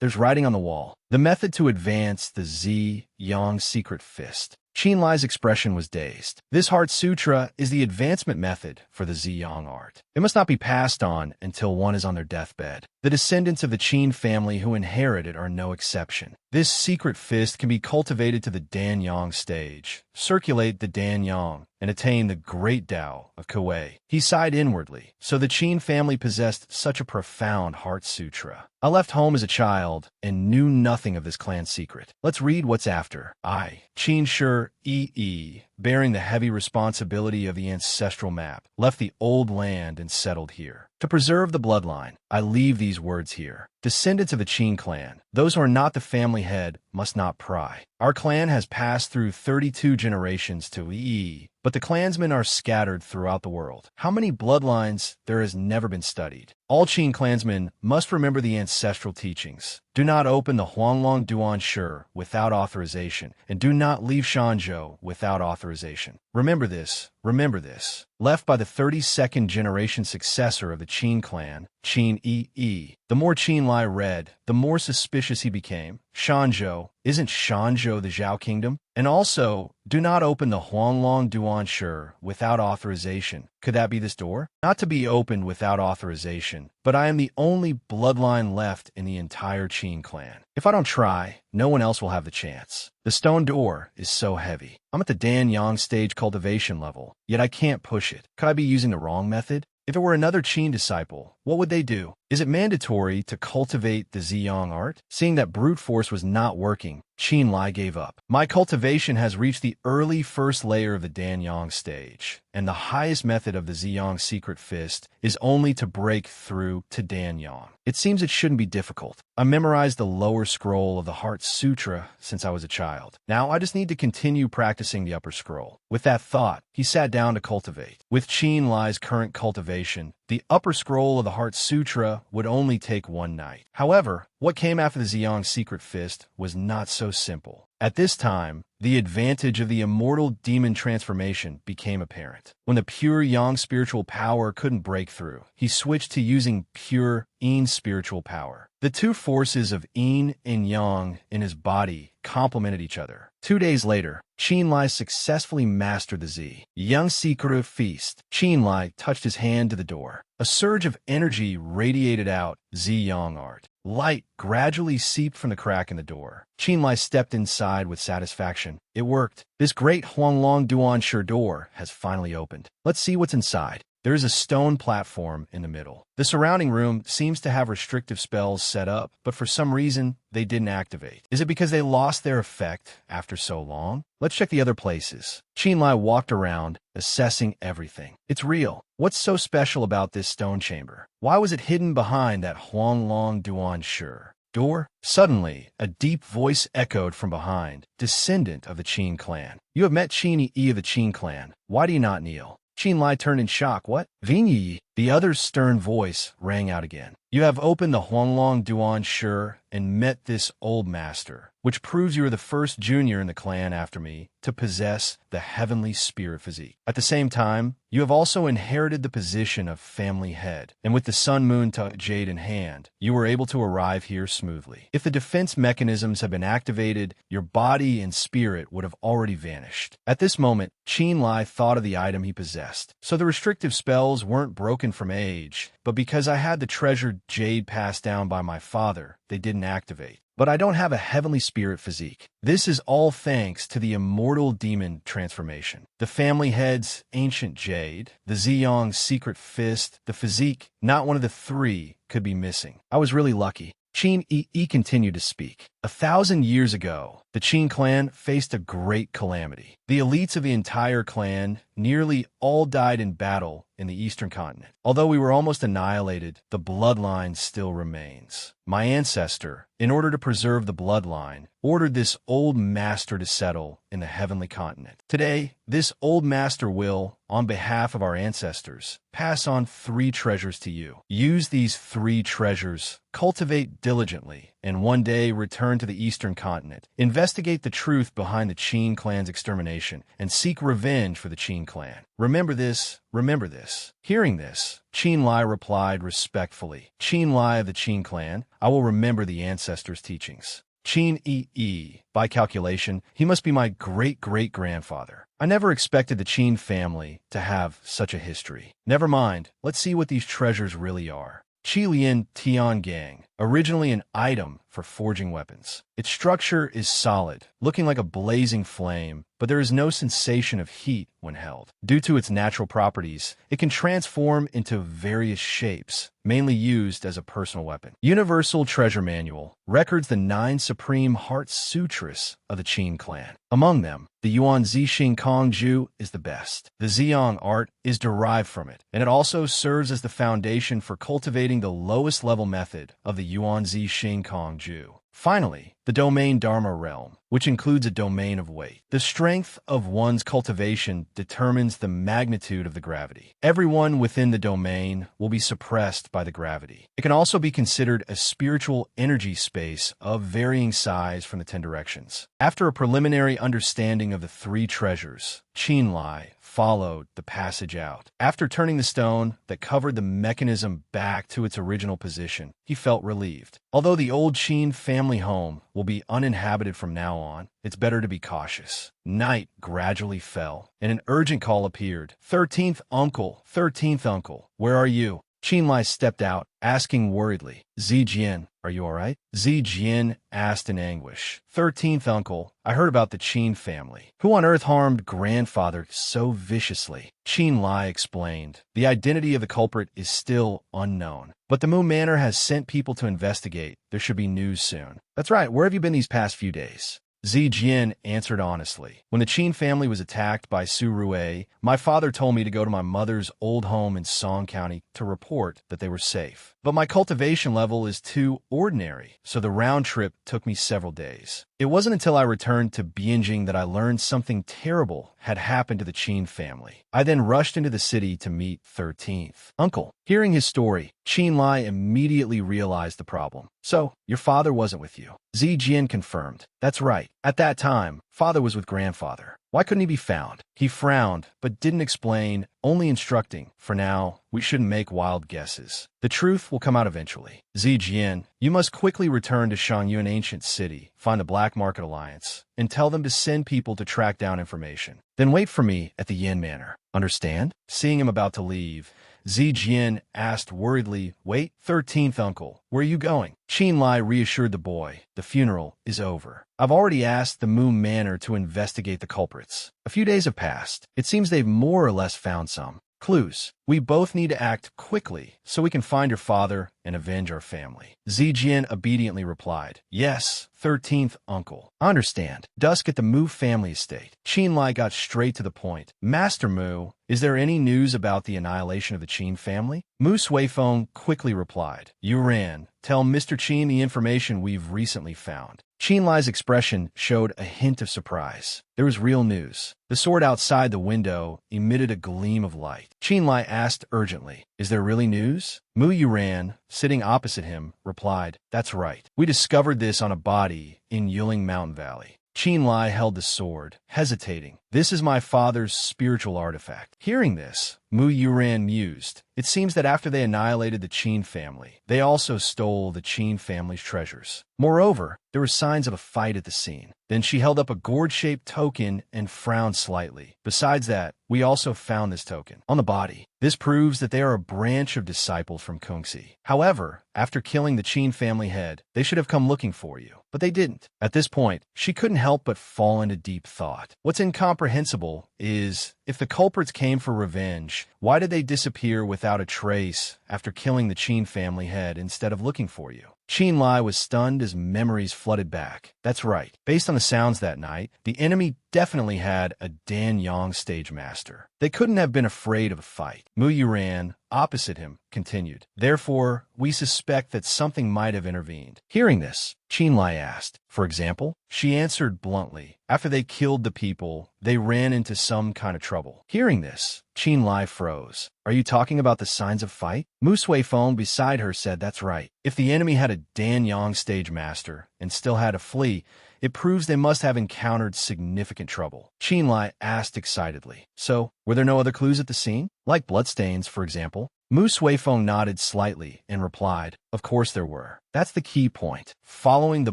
There's writing on the wall. The method to advance the Zi-Yang secret fist. Qin Lai's expression was dazed. This Heart Sutra is the advancement method for the Ziyang art. It must not be passed on until one is on their deathbed. The descendants of the Qin family who inherit it are no exception. This secret fist can be cultivated to the Danyang stage, circulate the Danyang, and attain the great Tao of Kuei. He sighed inwardly. So the Qin family possessed such a profound Heart Sutra. I left home as a child and knew nothing of this clan's secret. Let's read what's after. I, Qin Shi Yi, bearing the heavy responsibility of the ancestral map, left the old land and settled here. To preserve the bloodline, I leave these words here. Descendants of the Qin clan, those who are not the family head must not pry. Our clan has passed through 32 generations to Yi, but the clansmen are scattered throughout the world. How many bloodlines there has never been studied. All Qin clansmen must remember the ancestral teachings. Do not open the Huanglong Duan Shi without authorization, and do not leave Shanzhou without authorization. Remember this, remember this. Left by the 32nd generation successor of the Qin clan, Qin Yi. The more Qin Lai read, the more suspicious he became. Shanzhou, isn't Shanzhou the Zhao kingdom? And also, do not open the Huanglong Duan Shi without authorization. Could that be this door? Not to be opened without authorization, but I am the only bloodline left in the entire Qin clan. If I don't try, no one else will have the chance. The stone door is so heavy. I'm at the Dan Yang stage cultivation level, yet I can't push it. Could I be using the wrong method? If it were another Qin disciple, what would they do? Is it mandatory to cultivate the Ziyang art? Seeing that brute force was not working, Qin Lai gave up. My cultivation has reached the early first layer of the Danyang stage, and the highest method of the Ziyang secret fist is only to break through to Danyang. It seems it shouldn't be difficult. I memorized the lower scroll of the Heart Sutra since I was a child. Now I just need to continue practicing the upper scroll. With that thought, he sat down to cultivate. With Qin Lai's current cultivation, the upper scroll of the Heart Sutra would only take one night. However, what came after the Ziyang secret fist was not so simple. At this time, the advantage of the immortal demon transformation became apparent. When the pure Yang spiritual power couldn't break through, he switched to using pure Yin spiritual power. The two forces of Yin and Yang in his body complemented each other. 2 days later, Qin Lai successfully mastered the Z Yang secret feast. Qin Lai touched his hand to the door. A surge of energy radiated out Z Yang art. Light gradually seeped from the crack in the door. Qin Lai stepped inside with satisfaction. It worked. This great Huanglong Duan Shi door has finally opened. Let's see what's inside. There is a stone platform in the middle. The surrounding room seems to have restrictive spells set up, but for some reason, they didn't activate. Is it because they lost their effect after so long? Let's check the other places. Qin Lai walked around, assessing everything. It's real. What's so special about this stone chamber? Why was it hidden behind that Huanglong Duan Shi door? Suddenly, a deep voice echoed from behind, descendant of the Qin clan. You have met Qin Yi of the Qin clan. Why do you not kneel? Qin Lai turned in shock. What? Ving Yi? The other's stern voice rang out again. You have opened the Huanglong Duan Shi and met this old master, which proves you are the first junior in the clan after me to possess the heavenly spirit physique. At the same time, you have also inherited the position of family head, and with the Sun Moon Jade in hand, you were able to arrive here smoothly. If the defense mechanisms had been activated, your body and spirit would have already vanished. At this moment, Qin Lai thought of the item he possessed. So the restrictive spells weren't broken from age, but because I had the treasured jade passed down by my father, they didn't activate. But I don't have a heavenly spirit physique. This is all thanks to the immortal demon transformation. The family head's ancient jade, the Ziyang's secret fist, the physique, not one of the three could be missing. I was really lucky. Qin Yi continued to speak. 1,000 years ago, the Qin clan faced a great calamity. The elites of the entire clan nearly all died in battle in the eastern continent. Although we were almost annihilated, the bloodline still remains. My ancestor, in order to preserve the bloodline, ordered this old master to settle in the heavenly continent. Today, this old master will, on behalf of our ancestors, pass on 3 treasures to you. Use these 3 treasures, cultivate diligently, and one day return to the eastern continent. Investigate the truth behind the Qin clan's extermination, and seek revenge for the Qin clan. Remember this, remember this. Hearing this, Qin Lai replied respectfully. Qin Lai of the Qin clan, I will remember the ancestors' teachings. Qin Yi, by calculation, he must be my great-great-grandfather. I never expected the Qin family to have such a history. Never mind, let's see what these treasures really are. Qilian Tian Gang, originally an item for forging weapons. Its structure is solid, looking like a blazing flame, but there is no sensation of heat when held. Due to its natural properties, it can transform into various shapes, mainly used as a personal weapon. Universal Treasure Manual records the 9 supreme heart sutras of the Qin clan. Among them, the Yuan Zixing Kong Ju is the best. The Ziyang art is derived from it, and it also serves as the foundation for cultivating the lowest level method of the Yuan Zixing Kong Ju. Finally, the domain Dharma realm, which includes a domain of weight. The strength of one's cultivation determines the magnitude of the gravity. Everyone within the domain will be suppressed by the gravity. It can also be considered a spiritual energy space of varying size from the 10 directions. After a preliminary understanding of the 3 treasures, Qinlai followed the passage out. After turning the stone that covered the mechanism back to its original position, he felt relieved. Although the old Qin family home will be uninhabited from now on, it's better to be cautious. Night gradually fell, and an urgent call appeared. 13th uncle, where are you? Qinlai stepped out, asking worriedly, Zijian, are you all right? Zijian asked in anguish. 13th uncle, I heard about the Qin family. Who on earth harmed grandfather so viciously? Qinlai explained. The identity of the culprit is still unknown, but the Mu Manor has sent people to investigate. There should be news soon. That's right, where have you been these past few days? Zijian answered honestly. When the Qin family was attacked by Su Rue, my father told me to go to my mother's old home in Song County to report that they were safe. But my cultivation level is too ordinary, so the round trip took me several days. It wasn't until I returned to Bianjing that I learned something terrible had happened to the Qin family. I then rushed into the city to meet 13th uncle. Hearing his story, Qinlai immediately realized the problem. So, your father wasn't with you. Zijian confirmed. That's right. At that time, father was with grandfather. Why couldn't he be found? He frowned, but didn't explain, only instructing, for now, we shouldn't make wild guesses. The truth will come out eventually. Zijian, you must quickly return to Shangyuan Ancient City, find the Black Market Alliance, and tell them to send people to track down information. Then wait for me at the Yin Manor. Understand? Seeing him about to leave, Zijian asked worriedly, wait, 13th uncle, where are you going? Qinlai reassured the boy, the funeral is over. I've already asked the Mu Manor to investigate the culprits. A few days have passed. It seems they've more or less found some clues. We both need to act quickly so we can find your father and avenge our family. Zijian obediently replied, yes, 13th uncle. I understand. Dusk at the Mu family estate. Qinlai got straight to the point. Master Mu, is there any news about the annihilation of the Qin family? Mu Suifeng quickly replied, Yuran, tell Mr. Qin the information we've recently found. Qinlai's expression showed a hint of surprise. There was real news. The sword outside the window emitted a gleam of light. Qinlai asked urgently, is there really news? Mu Yuran, sitting opposite him, replied, that's right. We discovered this on a body in Yuling Mountain Valley. Qinlai held the sword, hesitating. This is my father's spiritual artifact. Hearing this, Mu Yuran mused. It seems that after they annihilated the Qin family, they also stole the Qin family's treasures. Moreover, there were signs of a fight at the scene. Then she held up a gourd-shaped token and frowned slightly. Besides that, we also found this token on the body. This proves that they are a branch of disciples from Kungsi. However, after killing the Qin family head, they should have come looking for you. But they didn't. At this point, she couldn't help but fall into deep thought. What's incomprehensible is, if the culprits came for revenge, why did they disappear without a trace after killing the Qin family head instead of looking for you? Qinlai was stunned as memories flooded back. That's right. Based on the sounds that night, the enemy definitely had a Dan Yang stage master. They couldn't have been afraid of a fight. Mu Yuran, opposite him, continued. Therefore, we suspect that something might have intervened. Hearing this, Qinlai asked, for example? She answered bluntly. After they killed the people, they ran into some kind of trouble. Hearing this, Qinlai froze. Are you talking about the signs of fight? Mu Suifeng beside her said that's right. If the enemy had a Dan Yang stage master and still had to flee, it proves they must have encountered significant trouble. Qinlai asked excitedly. So, were there no other clues at the scene? Like bloodstains, for example? Mu Suifeng nodded slightly and replied, of course there were. That's the key point. Following the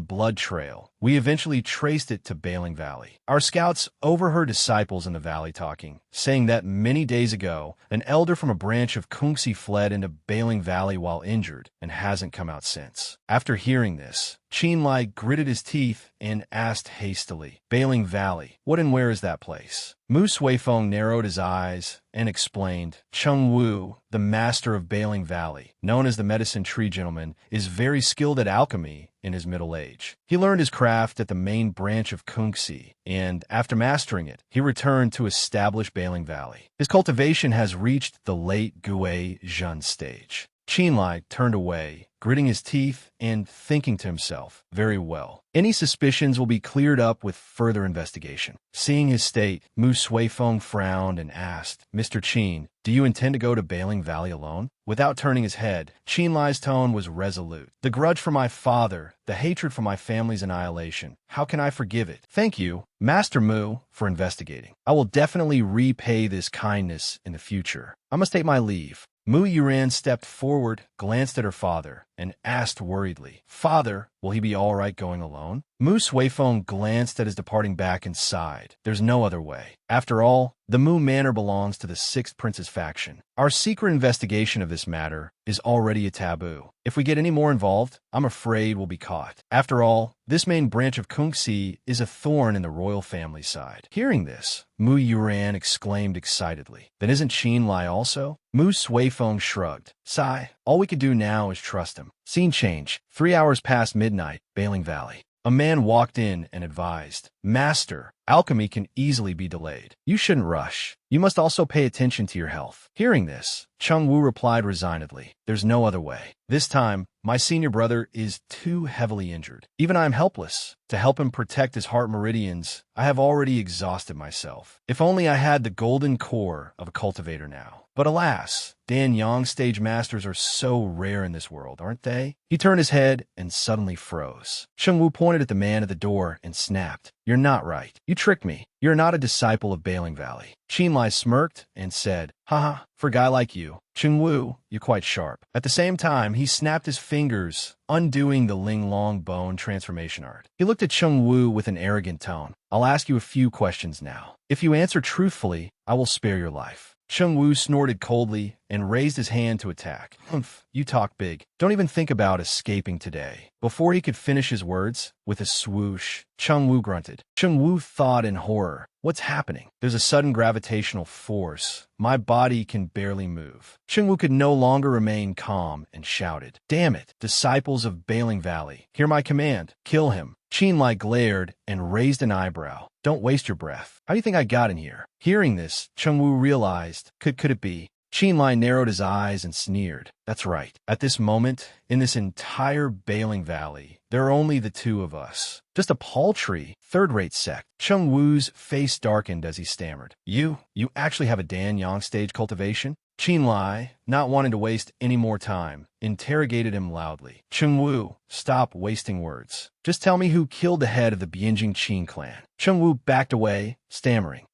blood trail, we eventually traced it to Bailing Valley. Our scouts overheard disciples in the valley talking, saying that many days ago, an elder from a branch of Kungsi fled into Bailing Valley while injured and hasn't come out since. After hearing this, Qinlai gritted his teeth and asked hastily, Bailing Valley, what and where is that place? Mu Suifeng narrowed his eyes and explained, Cheng Wu, the master of Bailing Valley, known as the Medicine Tree Gentleman, is very skilled at alchemy in his middle age. He learned his craft at the main branch of Kungsi, and after mastering it, he returned to establish Bailing Valley. His cultivation has reached the late Gue Zhen stage. Qinlai turned away, gritting his teeth and thinking to himself, very well. Any suspicions will be cleared up with further investigation. Seeing his state, Mu Suifeng frowned and asked, Mr. Qin, do you intend to go to Bailing Valley alone? Without turning his head, Qin Lai's tone was resolute. The grudge for my father, the hatred for my family's annihilation. How can I forgive it? Thank you, Master Mu, for investigating. I will definitely repay this kindness in the future. I must take my leave. Mu Yuran stepped forward, glanced at her father, and asked worriedly, Father, will he be all right going alone? Mu Suifeng glanced at his departing back and sighed. There's no other way. After all, the Mu Manor belongs to the Sixth Prince's faction. Our secret investigation of this matter is already a taboo. If we get any more involved, I'm afraid we'll be caught. After all, this main branch of Kungxi is a thorn in the royal family side. Hearing this, Mu Yuran exclaimed excitedly, Then isn't Qin Lai also? Mu Suifeng shrugged. Sigh, all we can do now is trust him. Scene change. 3 hours past midnight, Bailing Valley. A man walked in and advised, Master, alchemy can easily be delayed. You shouldn't rush. You must also pay attention to your health. Hearing this, Chung Wu replied resignedly, There's no other way. This time, my senior brother is too heavily injured. Even I am helpless. To help him protect his heart meridians, I have already exhausted myself. If only I had the golden core of a cultivator now. But alas, Dan Yang stage masters are so rare in this world, aren't they? He turned his head and suddenly froze. Chung Wu pointed at the man at the door and snapped, You're not right. You tricked me. You're not a disciple of Bailing Valley. Qin Lai smirked and said, Haha, for a guy like you, Chung Wu, you're quite sharp. At the same time, he snapped his fingers, undoing the Ling Long bone transformation art. He looked at Chung Wu with an arrogant tone. I'll ask you a few questions now. If you answer truthfully, I will spare your life. Chung Wu snorted coldly and raised his hand to attack. Humph, you talk big. Don't even think about escaping today. Before he could finish his words, with a swoosh, Chung Wu grunted. Chung Wu thought in horror. What's happening? There's a sudden gravitational force. My body can barely move. Chung Wu could no longer remain calm and shouted, Damn it, disciples of Bailing Valley, hear my command. Kill him. Qin Lai glared and raised an eyebrow. Don't waste your breath. How do you think I got in here? Hearing this, Chung Wu realized, could it be? Qin Lai narrowed his eyes and sneered. That's right. At this moment, in this entire Bailing Valley, there are only the two of us. Just a paltry, third-rate sect. Chung Wu's face darkened as he stammered. You actually have a Dan Yang stage cultivation? Qin Lai, not wanting to waste any more time, interrogated him loudly. Chung Wu, stop wasting words. Just tell me who killed the head of the Bianjing Qin clan. Chung Wu backed away, stammering.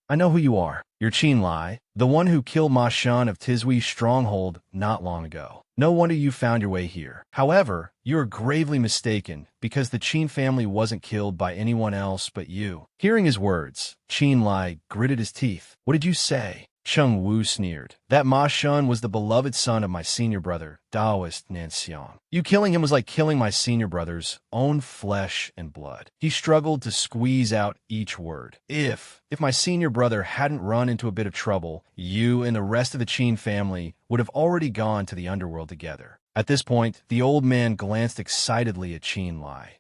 I know who you are. You're Qin Lai, the one who killed Ma Shun of Tizwi's stronghold not long ago. No wonder you found your way here. However, you are gravely mistaken, because the Qin family wasn't killed by anyone else but you. Hearing his words, Qin Lai gritted his teeth. What did you say? Chung Wu sneered. That Ma Shun was the beloved son of my senior brother, Taoist Nanxiang. You killing him was like killing my senior brother's own flesh and blood. He struggled to squeeze out each word. If my senior brother hadn't run into a bit of trouble, you and the rest of the Qin family would have already gone to the underworld together. At this point, the old man glanced excitedly at Qin Lai.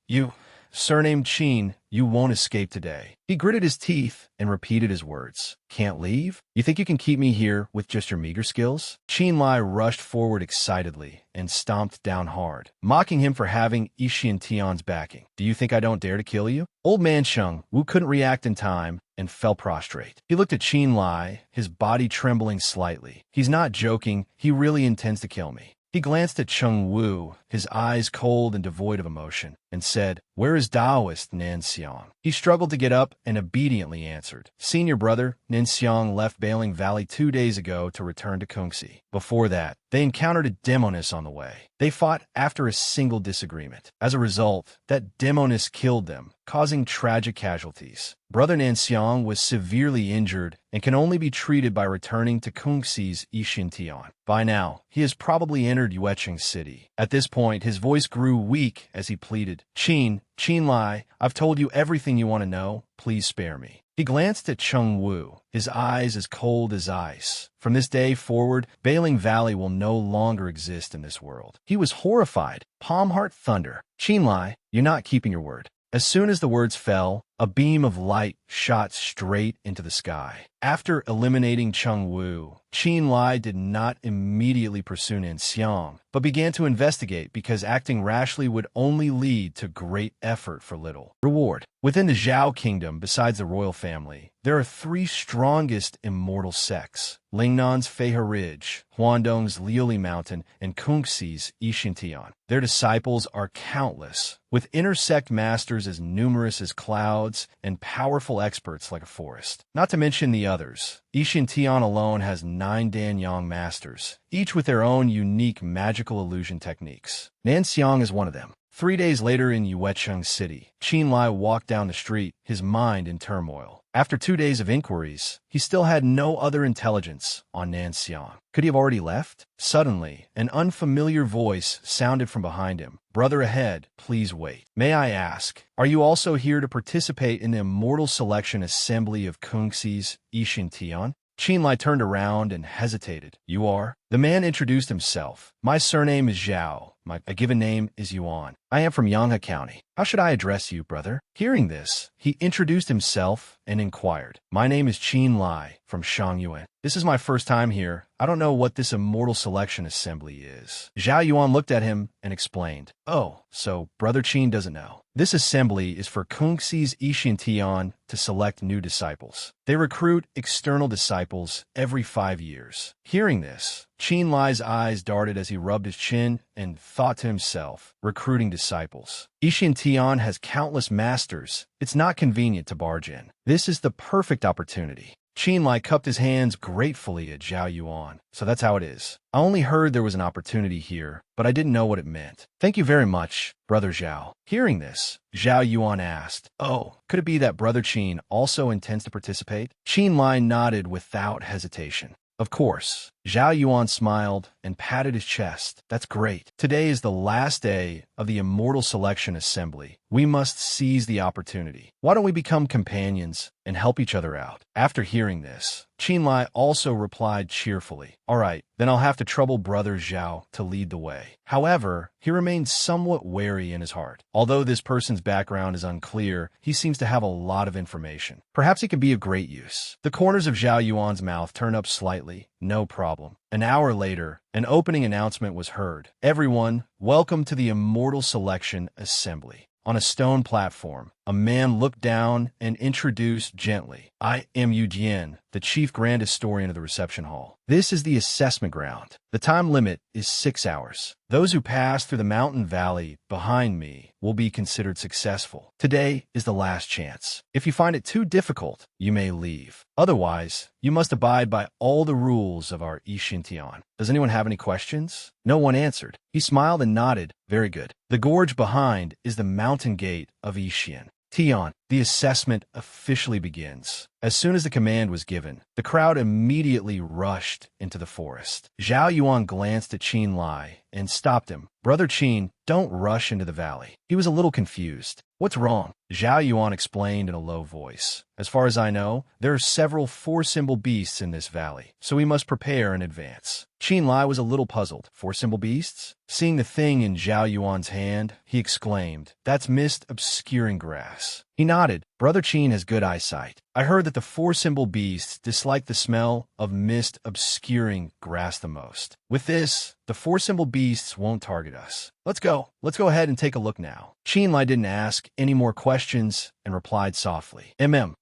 Surnamed Qin, you won't escape today. He gritted his teeth and repeated his words. Can't leave? You think you can keep me here with just your meager skills? Qin Lai rushed forward excitedly and stomped down hard, mocking him for having Ishian Tian's backing. Do you think I don't dare to kill you? Old man Chung Wu couldn't react in time and fell prostrate. He looked at Qin Lai, his body trembling slightly. He's not joking. He really intends to kill me. He glanced at Chung Wu, his eyes cold and devoid of emotion, and said, Where is Taoist Nanxiang? He struggled to get up and obediently answered. Senior brother, Nanxiang left Bailing Valley 2 days ago to return to Kungxi. Before that, they encountered a demoness on the way. They fought after a single disagreement. As a result, that demoness killed them, causing tragic casualties. Brother Nanxiang was severely injured and can only be treated by returning to Kungxi's Yixintian. By now, he has probably entered Yueqing City. At this point, his voice grew weak as he pleaded, Qin Lai, I've told you everything you want to know. Please spare me. He glanced at Chung Wu, his eyes as cold as ice. From this day forward, Bailing Valley will no longer exist in this world. He was horrified. Palm Heart thunder. Qin Lai, you're not keeping your word. As soon as the words fell, A beam of light shot straight into the sky. After eliminating Cheng Wu, Qin Lai did not immediately pursue Nan Xiang, but began to investigate because acting rashly would only lead to great effort for little reward. Within the Zhao kingdom, besides the royal family, there are three strongest immortal sects: Lingnan's Feihe Ridge, Huandong's Liuli Mountain, and Kungxi's Yixintian. Their disciples are countless, with intersect masters as numerous as clouds and powerful experts like a forest. Not to mention the others. Yixintian alone has 9 Danyang masters, each with their own unique magical illusion techniques. Nanxiang is one of them. 3 days later in Yuecheng City, Qin Lai walked down the street, his mind in turmoil. After 2 days of inquiries, he still had no other intelligence on Nanxiang. Could he have already left? Suddenly, an unfamiliar voice sounded from behind him. "Brother ahead, please wait. May I ask, are you also here to participate in the Immortal Selection Assembly of Kungxi's Yixintian?" Qin Lai turned around and hesitated. "You are?" The man introduced himself. "My surname is Zhao. My given name is Yuan. I am from Yanghe County. How should I address you, brother?" Hearing this, he introduced himself and inquired. "My name is Qin Lai from Shangyuan. This is my first time here. I don't know what this Immortal Selection Assembly is." Zhao Yuan looked at him and explained. "Oh, so Brother Qin doesn't know. This assembly is for Kungxi's Yixintian to select new disciples. They recruit external disciples every 5 years." Hearing this, Qin Lai's eyes darted as he rubbed his chin and thought to himself, recruiting disciples. Yixintian has countless masters. It's not convenient to barge in. This is the perfect opportunity. Qin Lai cupped his hands gratefully at Zhao Yuan. "So that's how it is. I only heard there was an opportunity here, but I didn't know what it meant. Thank you very much, Brother Zhao." Hearing this, Zhao Yuan asked, "Oh, could it be that Brother Qin also intends to participate?" Qin Lai nodded without hesitation. "Of course." Zhao Yuan smiled and patted his chest. "That's great. Today is the last day of the Immortal Selection Assembly. We must seize the opportunity. Why don't we become companions and help each other out?" After hearing this, Qin Lai also replied cheerfully, "All right, then I'll have to trouble Brother Zhao to lead the way." However, he remained somewhat wary in his heart. Although this person's background is unclear, he seems to have a lot of information. Perhaps he can be of great use. The corners of Zhao Yuan's mouth turned up slightly. No problem. An hour later, an opening announcement was heard. "Everyone, welcome to the Immortal Selection Assembly." On a stone platform, a man looked down and introduced gently, "I am Yu Jian, the chief grand historian of the reception hall. This is the assessment ground. The time limit is 6 hours. Those who pass through the mountain valley behind me will be considered successful. Today is the last chance. If you find it too difficult, you may leave. Otherwise, you must abide by all the rules of our Yixintian. Does anyone have any questions?" No one answered. He smiled and nodded. "Very good. The gorge behind is the mountain gate of Yixian. Tian, the assessment officially begins." As soon as the command was given, the crowd immediately rushed into the forest. Zhao Yuan glanced at Qin Lai and stopped him. "Brother Qin, don't rush into the valley." He was a little confused. "What's wrong?" Zhao Yuan explained in a low voice. "As far as I know, there are several 4-symbol beasts in this valley, so we must prepare in advance." Qin Lai was a little puzzled. 4-symbol beasts? Seeing the thing in Zhao Yuan's hand, he exclaimed, "That's mist obscuring grass." He nodded. Brother Qin has good eyesight. "I heard that the 4-symbol beasts dislike the smell of mist obscuring grass the most. With this, the 4-symbol beasts won't target us. Let's go. Let's go ahead and take a look now." Qin Lai didn't ask any more questions and replied softly,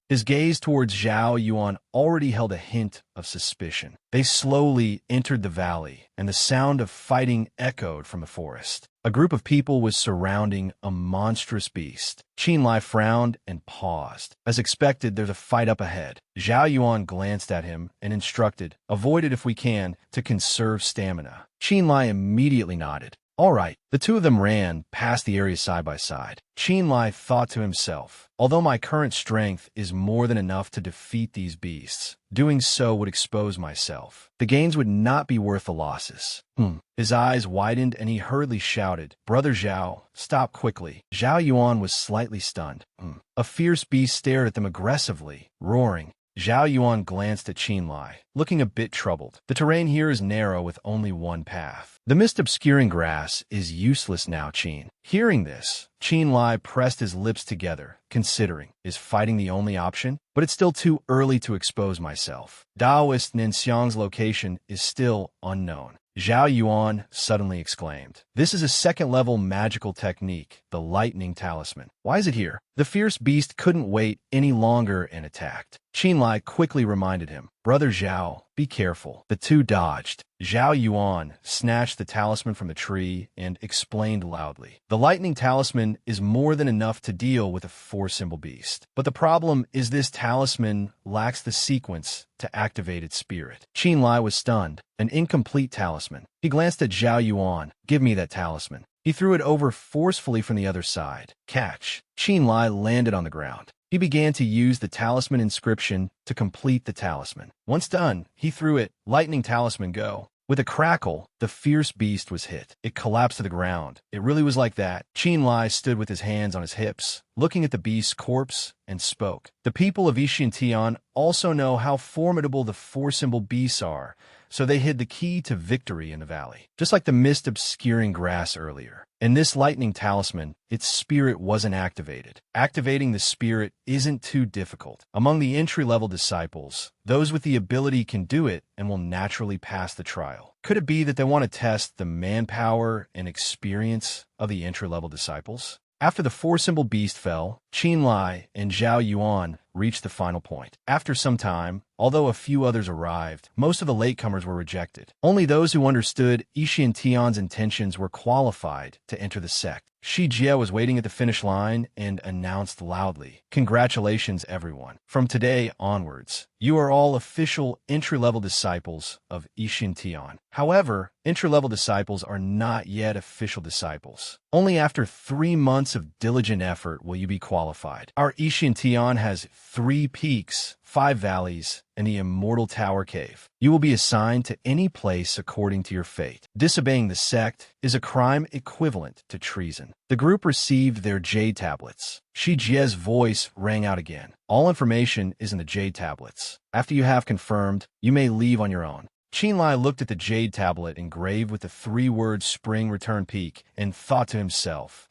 His gaze towards Zhao Yuan already held a hint of suspicion. They slowly entered the valley, and the sound of fighting echoed from the forest. A group of people was surrounding a monstrous beast. Qin Lai frowned and paused. As expected, there's a fight up ahead. Zhao Yuan glanced at him and instructed, "Avoid it if we can, to conserve stamina." Qin Lai immediately nodded. All right. The two of them ran past the area side by side. Qin Lai thought to himself, although my current strength is more than enough to defeat these beasts, doing so would expose myself. The gains would not be worth the losses. His eyes widened and he hurriedly shouted, "Brother Zhao, stop quickly." Zhao Yuan was slightly stunned. A fierce beast stared at them aggressively, roaring, Zhao Yuan glanced at Qin Lai, looking a bit troubled. The terrain here is narrow with only one path. The mist obscuring grass is useless now, Qin. Hearing this, Qin Lai pressed his lips together, considering, is fighting the only option? But it's still too early to expose myself. Daoist Ninxiang's location is still unknown. Zhao Yuan suddenly exclaimed. This is a second-level magical technique, the Lightning Talisman. Why is it here? The fierce beast couldn't wait any longer and attacked. Qin Lai quickly reminded him, Brother Zhao, be careful. The two dodged. Zhao Yuan snatched the talisman from the tree and explained loudly. The Lightning Talisman is more than enough to deal with a four-symbol beast. But the problem is this talisman lacks the sequence to activate its spirit. Qin Lai was stunned. An incomplete talisman. He glanced at Zhao Yuan. Give me that talisman. He threw it over forcefully from the other side. Catch. Qin Lai landed on the ground. He began to use the talisman inscription to complete the talisman. Once done, he threw it. Lightning Talisman, go. With a crackle, the fierce beast was hit. It collapsed to the ground. It really was like that. Qin Lai stood with his hands on his hips, looking at the beast's corpse, and spoke. The people of Yixintian also know how formidable the four-symbol beasts are, so they hid the key to victory in the valley. Just like the mist obscuring grass earlier. In this Lightning Talisman, its spirit wasn't activated. Activating the spirit isn't too difficult. Among the entry-level disciples, those with the ability can do it and will naturally pass the trial. Could it be that they want to test the manpower and experience of the entry-level disciples? After the four-symbol beast fell, Qin Lai and Zhao Yuan reached the final point. After some time, although a few others arrived, most of the latecomers were rejected. Only those who understood Ishin Tian's intentions were qualified to enter the sect. Shi Jie was waiting at the finish line and announced loudly, Congratulations, everyone. From today onwards, you are all official entry-level disciples of Ishin Tian. However, entry-level disciples are not yet official disciples. Only after 3 months of diligent effort will you be qualified. Our Ishin Tian has 3 peaks, 5 valleys, and the Immortal Tower Cave. You will be assigned to any place according to your fate. Disobeying the sect is a crime equivalent to treason. The group received their Jade tablets. Shi Jie's voice rang out again. All information is in the Jade tablets. After you have confirmed, you may leave on your own. Qin Lai looked at the Jade tablet engraved with the 3-word Spring Return Peak and thought to himself,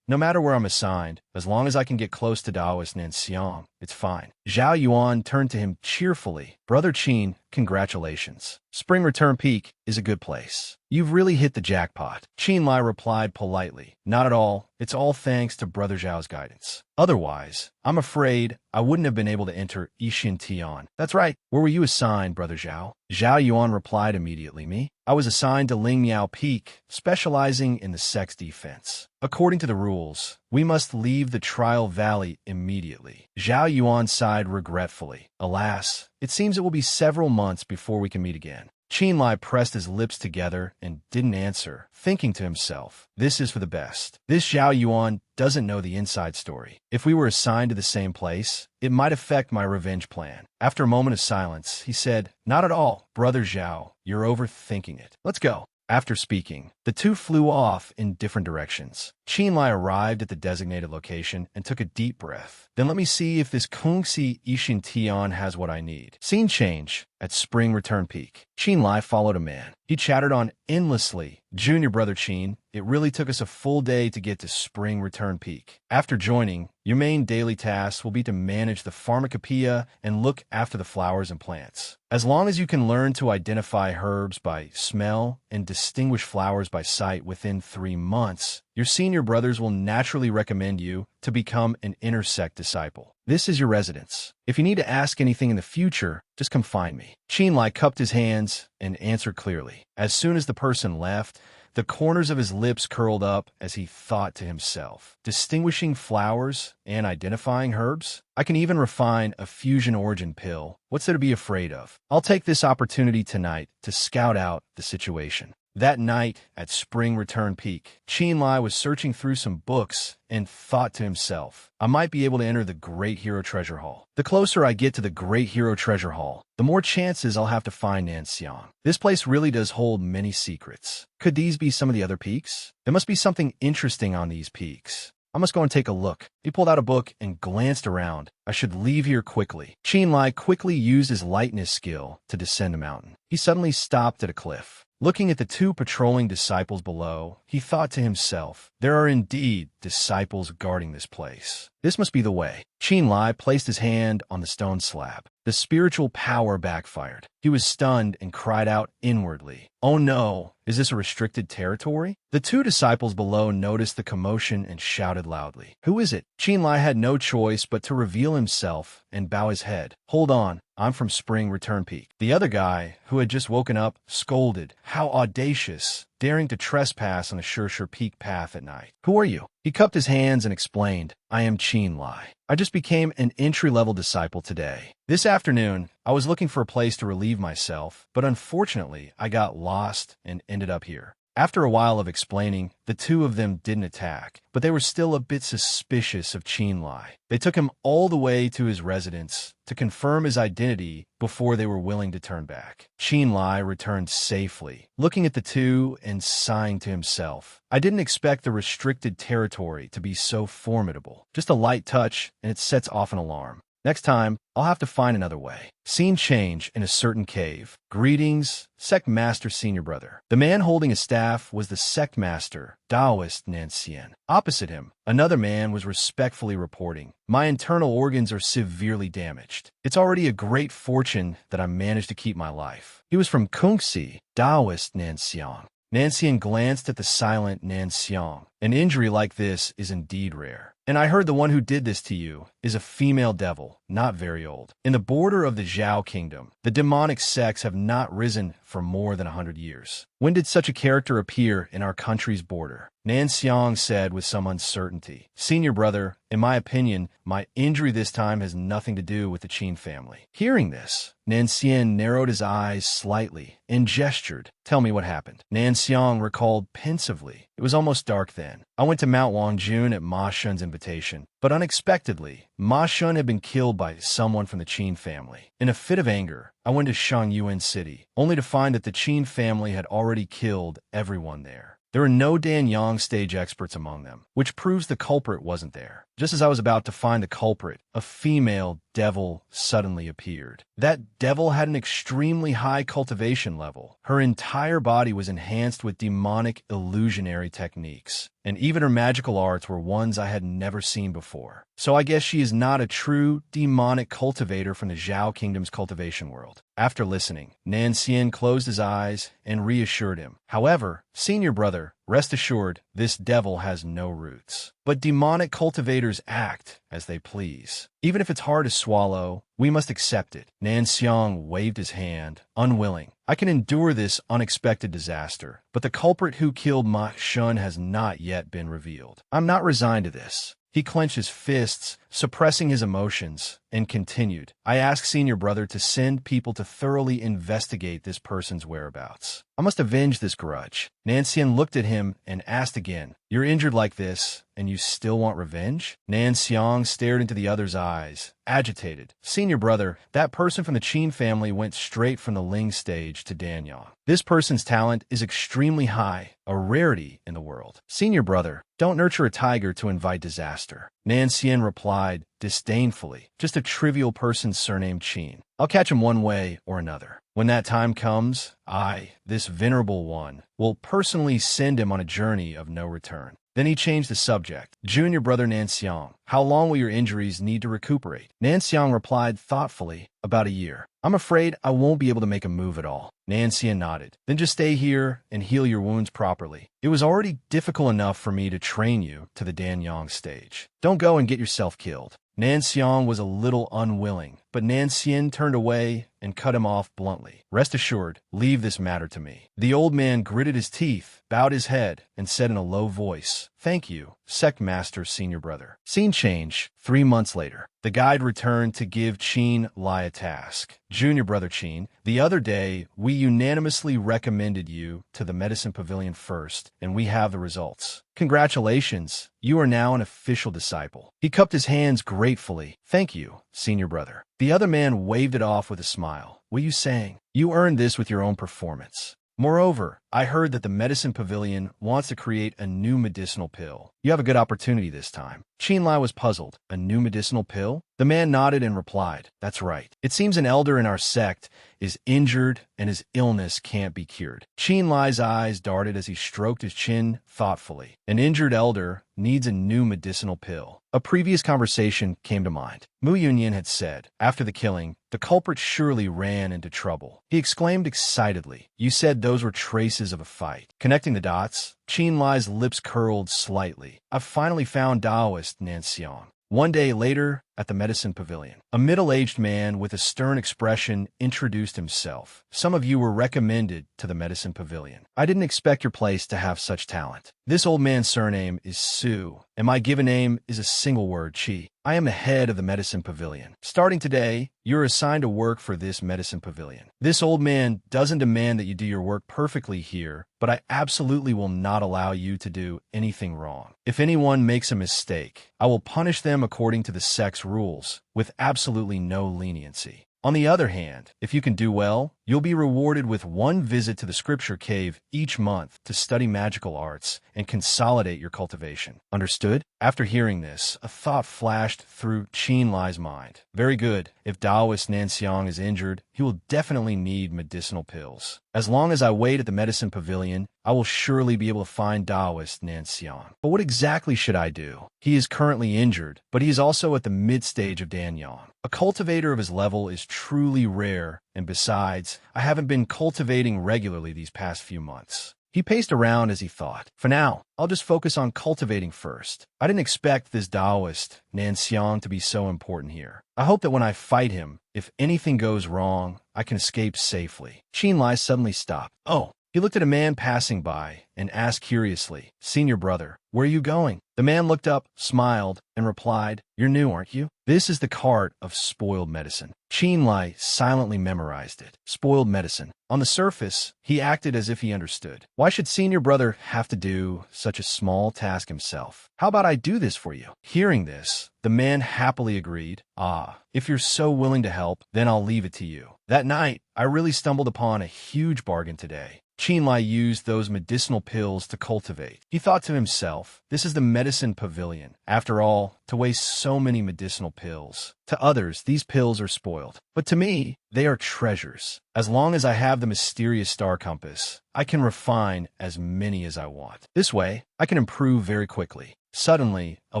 no matter where I'm assigned, as long as I can get close to Daoist Nanxiang, it's fine. Zhao Yuan turned to him cheerfully. Brother Qin, congratulations. Spring Return Peak is a good place. You've really hit the jackpot. Qin Lai replied politely. Not at all. It's all thanks to Brother Zhao's guidance. Otherwise, I'm afraid I wouldn't have been able to enter Ishin Tian. That's right. Where were you assigned, Brother Zhao? Zhao Yuan replied immediately. Me? I was assigned to Ling Miao Peak, specializing in the sect's defense. According to the rules, we must leave the Trial Valley immediately. Zhao Yuan sighed regretfully. Alas, it seems it will be several months before we can meet again. Qin Lai pressed his lips together and didn't answer, thinking to himself, this is for the best. This Zhao Yuan doesn't know the inside story. If we were assigned to the same place, it might affect my revenge plan. After a moment of silence, he said, Not at all, Brother Zhao. You're overthinking it. Let's go. After speaking, the two flew off in different directions. Qin Lai arrived at the designated location and took a deep breath. Then let me see if this Kungxi Ishin Tian has what I need. Scene change at Spring Return Peak. Qin Lai followed a man. He chattered on endlessly. Junior Brother Qin, it really took us a full day to get to Spring Return Peak. After joining, your main daily task will be to manage the pharmacopoeia and look after the flowers and plants. As long as you can learn to identify herbs by smell and distinguish flowers by sight within 3 months, your senior brothers will naturally recommend you to become an intersect disciple. This is your residence. If you need to ask anything in the future, just come find me. Qin Lai cupped his hands and answered clearly. As soon as the person left, the corners of his lips curled up as he thought to himself. Distinguishing flowers and identifying herbs? I can even refine a fusion origin pill. What's there to be afraid of? I'll take this opportunity tonight to scout out the situation. That night, at Spring Return Peak, Qin Lai was searching through some books and thought to himself, I might be able to enter the Great Hero Treasure Hall. The closer I get to the Great Hero Treasure Hall, the more chances I'll have to find Nanxiang. This place really does hold many secrets. Could these be some of the other peaks? There must be something interesting on these peaks. I must go and take a look. He pulled out a book and glanced around. I should leave here quickly. Qin Lai quickly used his lightness skill to descend a mountain. He suddenly stopped at a cliff. Looking at the two patrolling disciples below, he thought to himself, there are indeed disciples guarding this place. This must be the way. Qin Lai placed his hand on the stone slab. The spiritual power backfired. He was stunned and cried out inwardly, "Oh no, is this a restricted territory?" The two disciples below noticed the commotion and shouted loudly, "Who is it?" Qin Lai had no choice but to reveal himself and bow his head. "Hold on, I'm from Spring Return Peak." The other guy, who had just woken up, scolded, "How audacious, daring to trespass on the Shirshir Peak path at night. Who are you?" He cupped his hands and explained, "I am Qin Lai. I just became an entry-level disciple today. This afternoon, I was looking for a place to relieve myself, but unfortunately, I got lost and ended up here." After a while of explaining, the two of them didn't attack, but they were still a bit suspicious of Qin Lai. They took him all the way to his residence to confirm his identity before they were willing to turn back. Qin Lai returned safely, looking at the two and sighing to himself. "I didn't expect the restricted territory to be so formidable. Just a light touch, and it sets off an alarm. Next time, I'll have to find another way." Scene change in a certain cave. "Greetings, Sect Master Senior Brother." The man holding a staff was the Sect Master, Taoist Nancian. Opposite him, another man was respectfully reporting, "My internal organs are severely damaged. It's already a great fortune that I managed to keep my life." He was from Kungsi, Taoist Nancian. Nancian glanced at the silent Nancian. "An injury like this is indeed rare. And I heard the one who did this to you is a female devil, not very old. In the border of the Zhao Kingdom, the demonic sects have not risen for more than 100 years. When did such a character appear in our country's border?" Nancian said with some uncertainty, "Senior Brother, in my opinion, my injury this time has nothing to do with the Qin family." Hearing this, Nancian narrowed his eyes slightly and gestured, "Tell me what happened." Nancian recalled pensively, "It was almost dark then. I went to Mount Wangjun at Ma Shun's invitation, but unexpectedly, Ma Shun had been killed by someone from the Qin family. In a fit of anger, I went to Shangyuan City, only to find that the Qin family had already killed everyone there. There were no Danyang stage experts among them, which proves the culprit wasn't there. Just as I was about to find the culprit, a female devil suddenly appeared. That devil had an extremely high cultivation level. Her entire body was enhanced with demonic illusionary techniques, and even her magical arts were ones I had never seen before. So I guess she is not a true demonic cultivator from the Zhao Kingdom's cultivation world." After listening, Nancian closed his eyes and reassured him. "However, Senior Brother, rest assured, this devil has no roots. But demonic cultivators act as they please. Even if it's hard to swallow, we must accept it." Nancian waved his hand, unwilling. "I can endure this unexpected disaster, but the culprit who killed Ma Shun has not yet been revealed. I'm not resigned to this." He clenched his fists, suppressing his emotions, and continued, "I ask Senior Brother to send people to thoroughly investigate this person's whereabouts. I must avenge this grudge." Nancian looked at him and asked again, "You're injured like this, and you still want revenge?" Nancian stared into the other's eyes, agitated. "Senior Brother, that person from the Qin family went straight from the Ling stage to Danyang. This person's talent is extremely high, a rarity in the world. Senior Brother, don't nurture a tiger to invite disaster." Nancian replied disdainfully, "Just a trivial person surnamed Qin. I'll catch him one way or another. When that time comes, I, this venerable one, will personally send him on a journey of no return." Then he changed the subject. "Junior Brother Nancian, how long will your injuries need to recuperate?" Nancian replied thoughtfully, "About a year. I'm afraid I won't be able to make a move at all." Nancian nodded. "Then just stay here and heal your wounds properly. It was already difficult enough for me to train you to the Danyang stage. Don't go and get yourself killed." Nancian was a little unwilling, but Nancian turned away and cut him off bluntly. "Rest assured, leave this matter to me." The old man gritted his teeth, bowed his head, and said in a low voice, "Thank you, Sect Master Senior Brother." Scene change. 3 months later. The guide returned to give Qin Lai a task. "Junior Brother Qin, the other day we unanimously recommended you to the Medicine Pavilion first, and we have the results. Congratulations, you are now an official disciple." He cupped his hands gratefully. "Thank you, Senior Brother." The other man waved it off with a smile. "What are you saying? You earned this with your own performance. Moreover, I heard that the medicine pavilion wants to create a new medicinal pill. You have a good opportunity this time. Qinlai was puzzled. A new medicinal pill? The man nodded and replied, that's right. It seems an elder in our sect is injured and his illness can't be cured. Qinlai's eyes darted as he stroked his chin thoughtfully. An injured elder needs a new medicinal pill. A previous conversation came to mind. Mu Yunyan had said, after the killing, the culprit surely ran into trouble. He exclaimed excitedly, you said those were traces of a fight. Connecting the dots, Qinlai's lips curled slightly. I've finally found Taoist Nanxiang. One day later, at the medicine pavilion, a middle-aged man with a stern expression introduced himself. Some of you were recommended to the medicine pavilion. I didn't expect your place to have such talent. This old man's surname is Su, and my given name is a single word, Qi. I am the head of the medicine pavilion. Starting today, you're assigned to work for this medicine pavilion. This old man doesn't demand that you do your work perfectly here, but I absolutely will not allow you to do anything wrong. If anyone makes a mistake, I will punish them according to the sect's rules, with absolutely no leniency. On the other hand, if you can do well, you'll be rewarded with one visit to the scripture cave each month to study magical arts and consolidate your cultivation. Understood? After hearing this, a thought flashed through Qinlai's mind. Very good. If Taoist Nanxiang is injured, he will definitely need medicinal pills. As long as I wait at the medicine pavilion, I will surely be able to find Taoist Nanxiang. But what exactly should I do? He is currently injured, but he is also at the mid-stage of Danyang. A cultivator of his level is truly rare, and besides, I haven't been cultivating regularly these past few months. He paced around as he thought. For now, I'll just focus on cultivating first. I didn't expect this Taoist, Nanxiang, to be so important here. I hope that when I fight him, if anything goes wrong, I can escape safely. Qinlai suddenly stopped. Oh. He looked at a man passing by and asked curiously, Senior brother, where are you going? The man looked up, smiled, and replied, You're new, aren't you? This is the cart of spoiled medicine. Qinlai silently memorized it. Spoiled medicine. On the surface, he acted as if he understood. Why should Senior brother have to do such a small task himself? How about I do this for you? Hearing this, the man happily agreed. Ah, if you're so willing to help, then I'll leave it to you. That night, I really stumbled upon a huge bargain today. Qinlai used those medicinal pills to cultivate. He thought to himself, this is the medicine pavilion. After all, to waste so many medicinal pills. To others, these pills are spoiled. But to me, they are treasures. As long as I have the mysterious star compass, I can refine as many as I want. This way, I can improve very quickly. Suddenly, a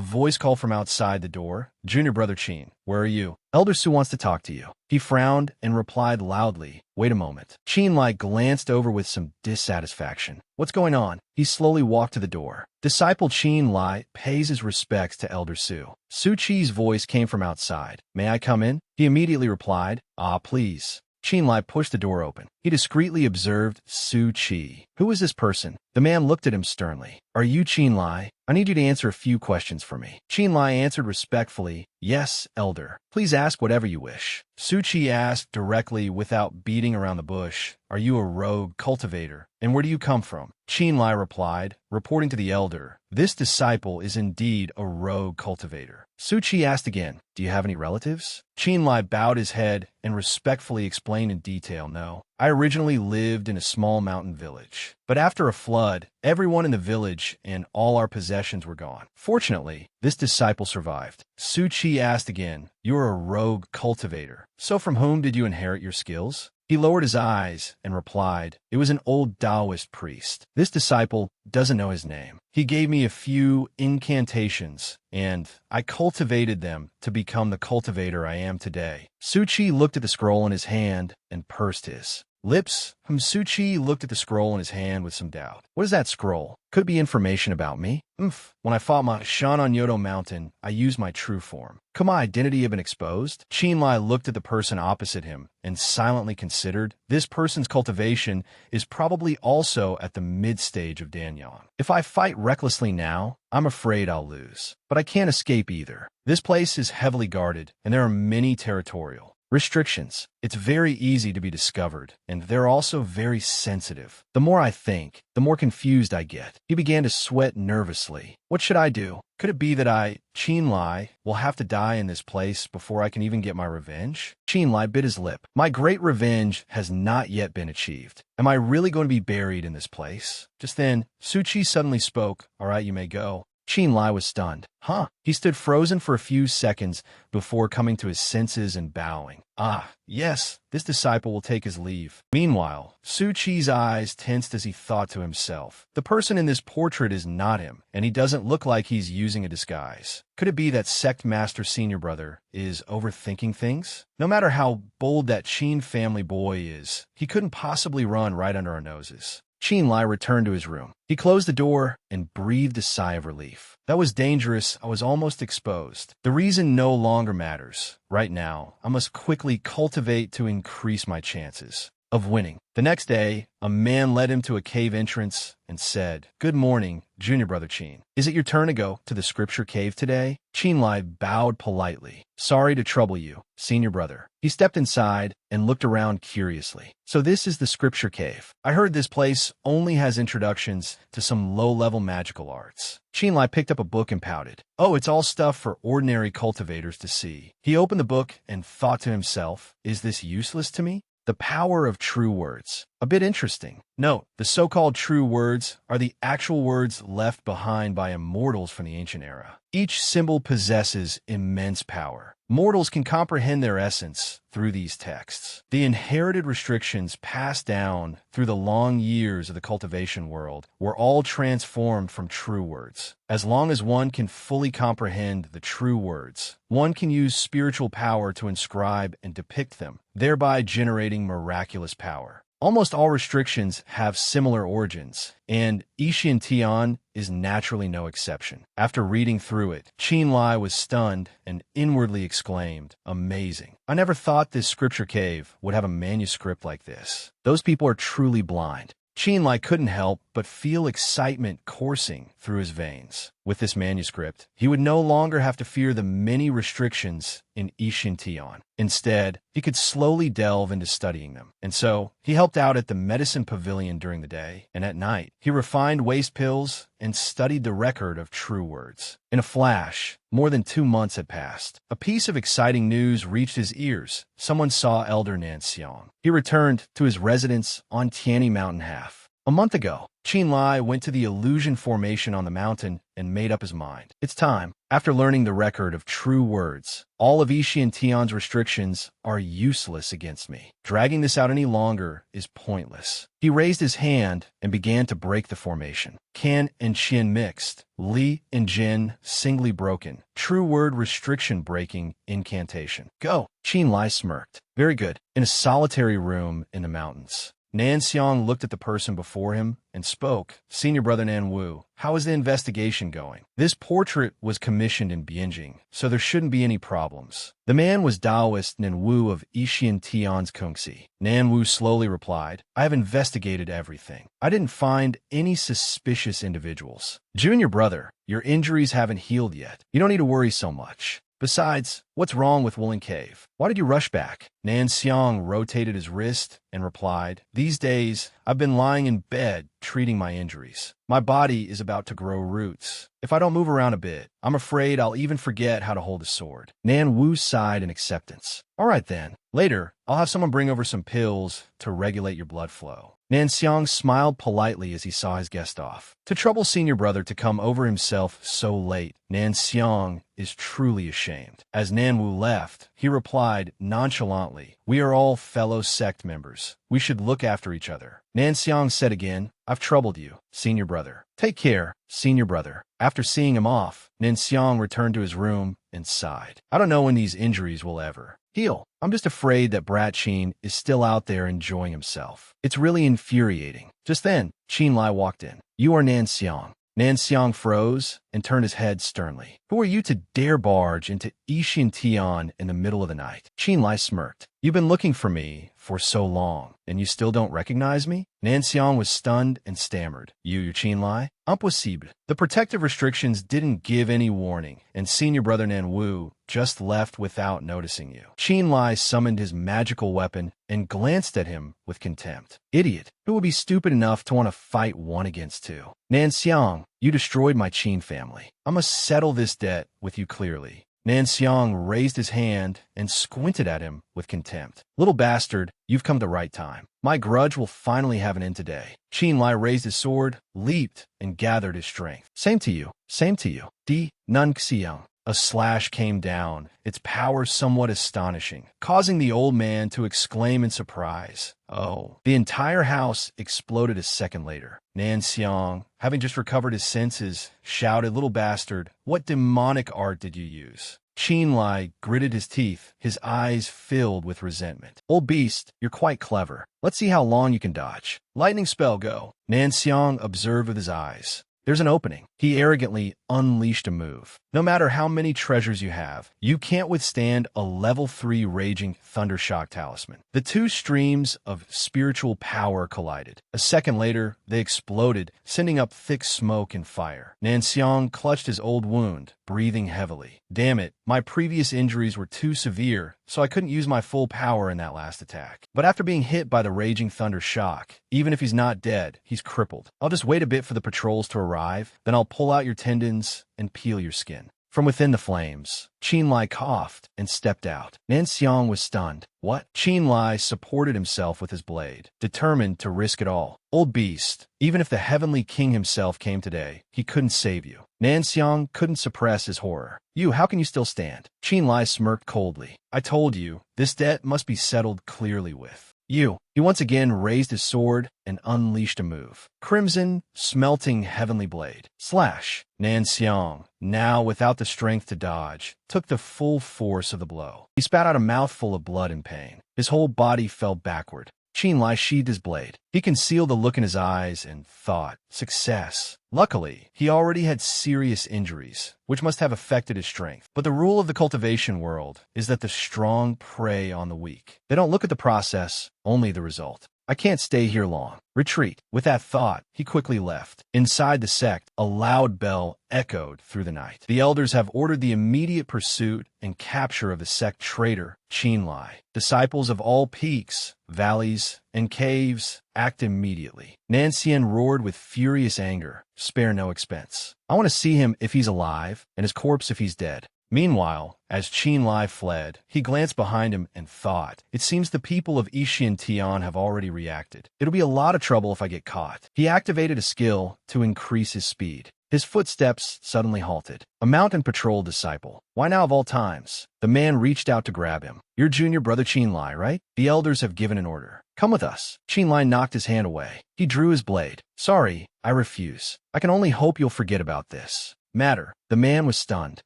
voice called from outside the door, Junior Brother Qin, where are you? Elder Su wants to talk to you. He frowned and replied loudly, wait a moment. Qinlai glanced over with some dissatisfaction. What's going on? He slowly walked to the door. Disciple Qinlai pays his respects to Elder Su. Su Qi's voice came from outside. May I come in? He immediately replied, ah, please. Qinlai pushed the door open. He discreetly observed Su Qi. Who is this person? The man looked at him sternly. Are you Qinlai? I need you to answer a few questions for me. Qinlai answered respectfully, yes, elder. Please ask whatever you wish. Su Qi asked directly without beating around the bush, are you a rogue cultivator? And where do you come from? Qinlai replied, reporting to the elder, this disciple is indeed a rogue cultivator. Su Qi asked again, do you have any relatives? Qinlai bowed his head and respectfully explained in detail, no. I originally lived in a small mountain village. But after a flood, everyone in the village and all our possessions were gone. Fortunately, this disciple survived. Su Qi asked again, you're a rogue cultivator. So from whom did you inherit your skills? He lowered his eyes and replied, it was an old Taoist priest. This disciple doesn't know his name. He gave me a few incantations, and I cultivated them to become the cultivator I am today. Su Qi looked at the scroll in his hand and pursed his lips. Su Qi looked at the scroll in his hand with some doubt. What is that scroll? Could be information about me. When I fought Ma Shan on Yodo Mountain, I used my true form. Could my identity have been exposed? Qinlai looked at the person opposite him and silently considered, this person's cultivation is probably also at the mid-stage of Danyang. If I fight recklessly now, I'm afraid I'll lose. But I can't escape either. This place is heavily guarded, and there are many territorial. Restrictions. It's very easy to be discovered, and they're also very sensitive. The more I think, the more confused I get. He began to sweat nervously. What should I do? Could it be that Chin Lai, will have to die in this place before I can even get my revenge? Chin Lai bit his lip. My great revenge has not yet been achieved. Am I really going to be buried in this place? Just then, Su Chi suddenly spoke. All right, you may go. Chin Lai was stunned. Huh? He stood frozen for a few seconds before coming to his senses and bowing. Ah, yes, this disciple will take his leave. Meanwhile, Su Chi's eyes tensed as he thought to himself, the person in this portrait is not him, and he doesn't look like he's using a disguise. Could it be that Sect Master Senior Brother is overthinking things? No matter how bold that Chin family boy is, he couldn't possibly run right under our noses. Chin Lai returned to his room. He closed the door and breathed a sigh of relief. That was dangerous. I was almost exposed. The reason no longer matters. Right now, I must quickly cultivate to increase my chances of winning. The next day, a man led him to a cave entrance and said, Good morning, Junior Brother Chin. Is it your turn to go to the scripture cave today? Chin Lai bowed politely. Sorry to trouble you, Senior Brother. He stepped inside and looked around curiously. So this is the scripture cave. I heard this place only has introductions to some low-level magical arts. Chin Lai picked up a book and pouted. Oh, it's all stuff for ordinary cultivators to see. He opened the book and thought to himself, is this useless to me? The power of true words. A bit interesting. Note, the so-called true words are the actual words left behind by immortals from the ancient era. Each symbol possesses immense power. Mortals can comprehend their essence through these texts. The inherited restrictions passed down through the long years of the cultivation world were all transformed from true words. As long as one can fully comprehend the true words, one can use spiritual power to inscribe and depict them, thereby generating miraculous power. Almost all restrictions have similar origins, and Ishin Tian is naturally no exception. After reading through it, Chin Lai was stunned and inwardly exclaimed, Amazing. I never thought this scripture cave would have a manuscript like this. Those people are truly blind. Chin Lai couldn't help but feel excitement coursing through his veins. With this manuscript, he would no longer have to fear the many restrictions in Ishin Tian. Instead, he could slowly delve into studying them. And so, he helped out at the medicine pavilion during the day, and at night, he refined waste pills and studied the record of true words. In a flash, more than 2 months had passed. A piece of exciting news reached his ears. Someone saw Elder Nan Xiang. He returned to his residence on Tianyi Mountain Half. A month ago, Chin Lai went to the illusion formation on the mountain and made up his mind. It's time. After learning the record of true words, all of Ishin Tian's restrictions are useless against me. Dragging this out any longer is pointless. He raised his hand and began to break the formation. Kan and Qin mixed. Li and Jin singly broken. True word restriction breaking incantation. Go. Chin Lai smirked. Very good. In a solitary room in the mountains, Nan Xiang looked at the person before him and spoke. Senior Brother Nan Wu, how is the investigation going? This portrait was commissioned in Bianjing, so there shouldn't be any problems. The man was Taoist Nan Wu of Ishin Tian's Kungsi. Nan Wu slowly replied, I have investigated everything. I didn't find any suspicious individuals. Junior Brother, your injuries haven't healed yet. You don't need to worry so much. Besides, what's wrong with Woolen Cave? Why did you rush back? Nan Xiang rotated his wrist and replied, These days, I've been lying in bed treating my injuries. My body is about to grow roots. If I don't move around a bit, I'm afraid I'll even forget how to hold a sword. Nan Wu sighed in acceptance. All right then. Later, I'll have someone bring over some pills to regulate your blood flow. Nan Xiang smiled politely as he saw his guest off. To trouble Senior Brother to come over himself so late, Nan Xiang is truly ashamed. As Nan Wu left, he replied nonchalantly, We are all fellow sect members. We should look after each other. Nan Xiang said again, I've troubled you, Senior Brother. Take care, Senior Brother. After seeing him off, Nan Xiang returned to his room and sighed. I don't know when these injuries will ever heal. I'm just afraid that Brat Chin is still out there enjoying himself. It's really infuriating. Just then, Chin Lai walked in. You are Nan Xiang. Nan Xiang froze and turned his head sternly. Who are you to dare barge into Ishin Tian in the middle of the night? Chin Lai smirked. You've been looking for me for so long, and you still don't recognize me? Nan Xiang was stunned and stammered. You Chin Lai? Impossible. The protective restrictions didn't give any warning, and Senior Brother Nan Wu just left without noticing you. Qin Lai summoned his magical weapon and glanced at him with contempt. Idiot, who would be stupid enough to want to fight 1 against 2? Nanxiang, you destroyed my Qin family. I must settle this debt with you clearly. Nanxiang raised his hand and squinted at him with contempt. Little bastard, you've come at the right time. My grudge will finally have an end today. Qin Lai raised his sword, leaped, and gathered his strength. Same to you. Same to you. Di Nun Xiang. A slash came down, its power somewhat astonishing, causing the old man to exclaim in surprise. Oh. The entire house exploded a second later. Nanxiang, having just recovered his senses, shouted, Little bastard, what demonic art did you use? Qin Lai gritted his teeth, his eyes filled with resentment. Old beast, you're quite clever. Let's see how long you can dodge. Lightning spell, go. Nanxiang observed with his eyes. There's an opening. He arrogantly unleashed a move. No matter how many treasures you have, you can't withstand a level 3 raging Thundershock talisman. The 2 streams of spiritual power collided. A second later, they exploded, sending up thick smoke and fire. Nanxiang clutched his old wound, breathing heavily. Damn it, my previous injuries were too severe, so I couldn't use my full power in that last attack. But after being hit by the raging Thundershock, even if he's not dead, he's crippled. I'll just wait a bit for the patrols to arrive, then I'll pull out your tendons and peel your skin. From within the flames, Qin Lai coughed and stepped out. Nanxiang was stunned. What? Qin Lai supported himself with his blade, determined to risk it all. Old beast, even if the heavenly king himself came today, he couldn't save you. Nanxiang couldn't suppress his horror. You, how can you still stand? Qin Lai smirked coldly. I told you, this debt must be settled clearly with you. He once again raised his sword and unleashed a move. Crimson, smelting heavenly blade. Slash. Nanxiang, now without the strength to dodge, took the full force of the blow. He spat out a mouthful of blood in pain. His whole body fell backward. Qin Lai sheathed his blade. He concealed the look in his eyes and thought, success. Luckily, he already had serious injuries, which must have affected his strength. But the rule of the cultivation world is that the strong prey on the weak. They don't look at the process, only the result. I can't stay here long. Retreat. With that thought, he quickly left. Inside the sect, a loud bell echoed through the night. The elders have ordered the immediate pursuit and capture of the sect traitor, Qin Lai. Disciples of all peaks, valleys, and caves, act immediately. Nanxian roared with furious anger. Spare no expense. I want to see him if he's alive, and his corpse if he's dead. Meanwhile, as Qin Lai fled, he glanced behind him and thought, it seems the people of Ishian Tian have already reacted. It'll be a lot of trouble if I get caught. He activated a skill to increase his speed. His footsteps suddenly halted. A mountain patrol disciple. Why now of all times? The man reached out to grab him. Your junior brother Qin Lai, right? The elders have given an order. Come with us. Qin Lai knocked his hand away. He drew his blade. Sorry, I refuse. I can only hope you'll forget about this matter. The man was stunned.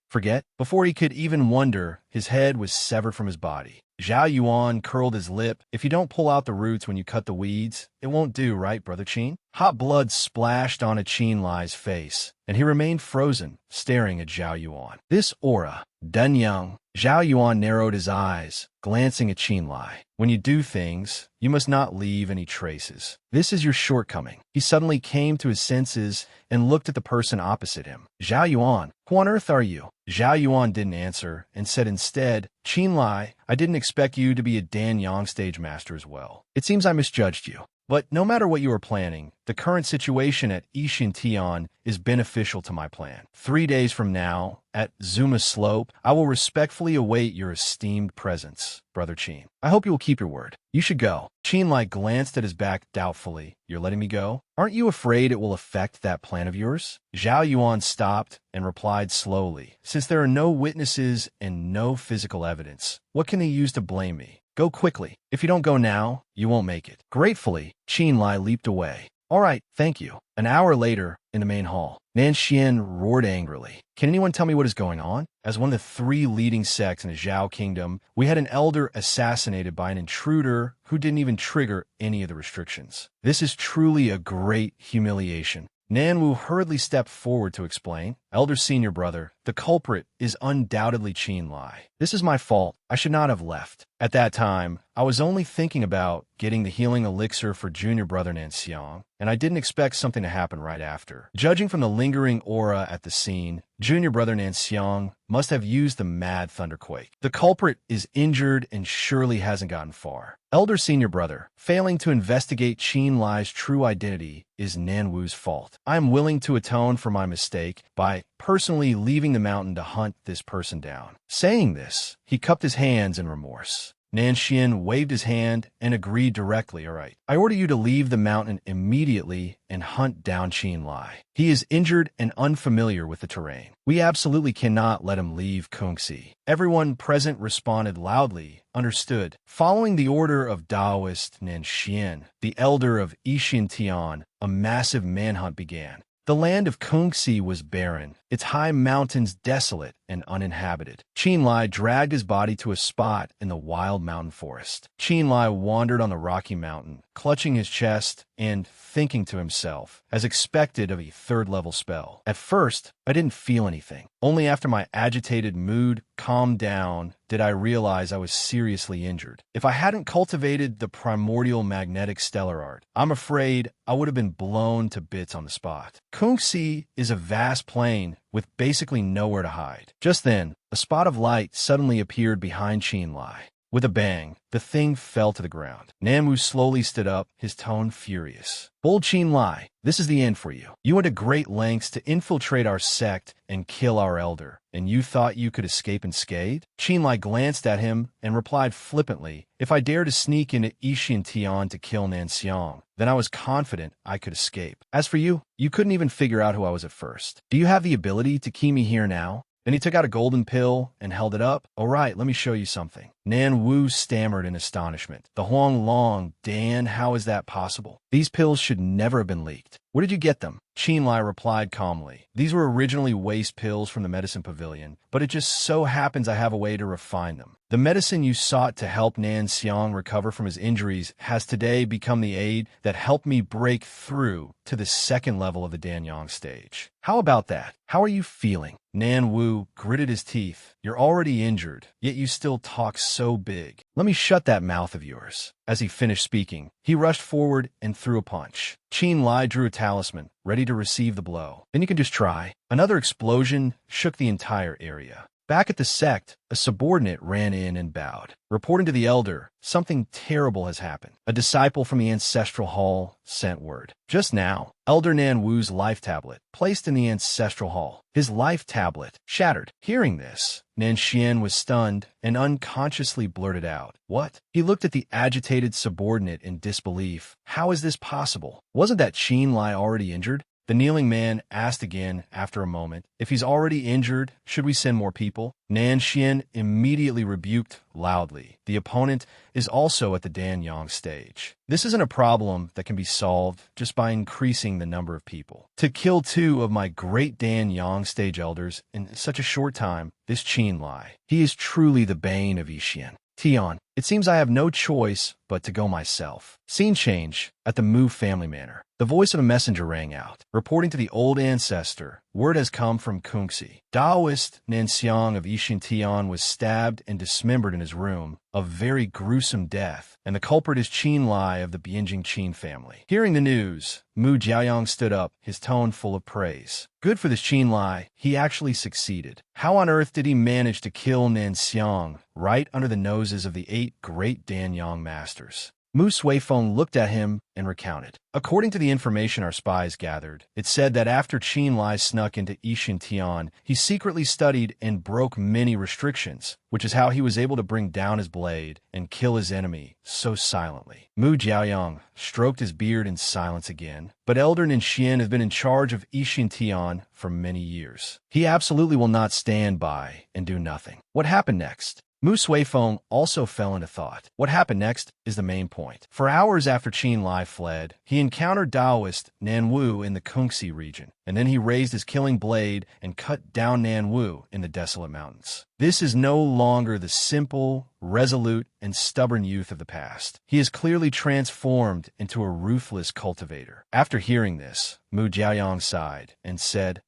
Forget? Before he could even wonder, his head was severed from his body. Zhao Yuan curled his lip. If you don't pull out the roots when you cut the weeds, it won't do, right, Brother Qin? Hot blood splashed onto Qin Lai's face, and he remained frozen, staring at Zhao Yuan. This aura, Dunyang. Zhao Yuan narrowed his eyes, glancing at Qin Lai. When you do things, you must not leave any traces. This is your shortcoming. He suddenly came to his senses and looked at the person opposite him. Zhao Yuan, who on earth are you? Zhao Yuan didn't answer and said instead, Qin Lai, I didn't expect you to be a Dan Yang stage master as well. It seems I misjudged you. But no matter what you are planning, the current situation at Ishin Tian is beneficial to my plan. 3 days from now, at Zuma Slope, I will respectfully await your esteemed presence, Brother Qin. I hope you will keep your word. You should go. Qin Lai glanced at his back doubtfully. You're letting me go? Aren't you afraid it will affect that plan of yours? Zhao Yuan stopped and replied slowly. Since there are no witnesses and no physical evidence, what can they use to blame me? Go quickly. If you don't go now, you won't make it. Gratefully, Qin Lai leaped away. All right, thank you. An hour later, in the main hall, Nanxian roared angrily. Can anyone tell me what is going on? As one of the 3 leading sects in the Zhao Kingdom, we had an elder assassinated by an intruder who didn't even trigger any of the restrictions. This is truly a great humiliation. Nanwu hurriedly stepped forward to explain. Elder senior brother, The culprit is undoubtedly Qin Lai. This is my fault. I should not have left. At that time, I was only thinking about getting the healing elixir for junior brother Nanxiang, and I didn't expect something to happen right after. Judging from the lingering aura at the scene, junior brother Nanxiang must have used the mad thunderquake. The culprit is injured and surely hasn't gotten far. Elder senior brother, failing to investigate Qin Lai's true identity is Nanwu's fault. I am willing to atone for my mistake by personally leaving the mountain to hunt this person down. Saying this, he cupped his hands in remorse. Nanxian waved his hand and agreed directly. All right, I order you to leave the mountain immediately and hunt down Qin Lai. He is injured and unfamiliar with the terrain. We absolutely cannot let him leave Kungxi. Everyone present responded loudly, understood. Following the order of Taoist Nanxian, the elder of Yixin Tian, a massive manhunt began. The land of Kungxi was barren, its high mountains desolate and uninhabited. Qin Lai dragged his body to a spot in the wild mountain forest. Qin Lai wandered on the rocky mountain, clutching his chest and thinking to himself, as expected of a third-level spell. At first, I didn't feel anything. Only after my agitated mood calmed down did I realize I was seriously injured. If I hadn't cultivated the primordial magnetic stellar art, I'm afraid I would have been blown to bits on the spot. Kungxi is a vast plain with basically nowhere to hide. Just then, a spot of light suddenly appeared behind Qin Lai. With a bang, the thing fell to the ground. Nanwu slowly stood up, his tone furious. Bold Qin Lai, this is the end for you. You went to great lengths to infiltrate our sect and kill our elder, and you thought you could escape unscathed? Qin Lai glanced at him and replied flippantly, if I dared to sneak into Yixin Tian to kill Nanxiang, then I was confident I could escape. As for you, you couldn't even figure out who I was at first. Do you have the ability to key me here now? Then he took out a golden pill and held it up. All right, let me show you something. Nan Wu stammered in astonishment. The Huang Long, Dan, how is that possible? These pills should never have been leaked. Where did you get them? Qin Lai replied calmly. These were originally waste pills from the medicine pavilion, but it just so happens I have a way to refine them. The medicine you sought to help Nanxiang recover from his injuries has today become the aid that helped me break through to the second level of the Danyang stage. How about that? How are you feeling? Nan Wu gritted his teeth. You're already injured, yet you still talk so big. Let me shut that mouth of yours. As he finished speaking, he rushed forward and threw a punch. Qin Lai drew a talisman, ready to receive the blow. Then you can just try. Another explosion shook the entire area. Back at the sect, a subordinate ran in and bowed. Reporting to the elder, something terrible has happened. A disciple from the ancestral hall sent word. Just now, Elder Nan Wu's life tablet, placed in the ancestral hall. His life tablet shattered. Hearing this, Nan Xian was stunned and unconsciously blurted out, "What?" He looked at the agitated subordinate in disbelief. How is this possible? Wasn't that Qin Lai already injured? The kneeling man asked again after a moment, if he's already injured, should we send more people? Nan Xian immediately rebuked loudly. The opponent is also at the Danyang stage. This isn't a problem that can be solved just by increasing the number of people. To kill 2 of my great Danyang stage elders in such a short time, this Qin Lai, he is truly the bane of Yixin Tian. It seems I have no choice but to go myself. Scene change at the Mu family manor. The voice of a messenger rang out, reporting to the old ancestor. Word has come from Kungxi. Taoist Nanxiang of Yixin Tian was stabbed and dismembered in his room, a very gruesome death, and the culprit is Qin Lai of the Bianjing Qin family. Hearing the news, Mu Jiaoyang stood up, his tone full of praise. Good for this Qin Lai, he actually succeeded. How on earth did he manage to kill Nanxiang right under the noses of the 8 great Danyang masters? Mu Suifeng looked at him and recounted. According to the information our spies gathered, it said that after Qin Lai snuck into Yixin Tian, he secretly studied and broke many restrictions, which is how he was able to bring down his blade and kill his enemy so silently. Mu Jiaoyang stroked his beard in silence again, but Elder Ningxian has been in charge of Yixin Tian for many years. He absolutely will not stand by and do nothing. What happened next? Mu Suifeng also fell into thought. What happened next is is the main point. For hours after Qin Lai fled, he encountered Daoist Nanwu in the Kungsi region, and then he raised his killing blade and cut down Nanwu in the desolate mountains. This is no longer the simple, resolute, and stubborn youth of the past. He is clearly transformed into a ruthless cultivator. After hearing this, Mu Jiaoyang sighed and said,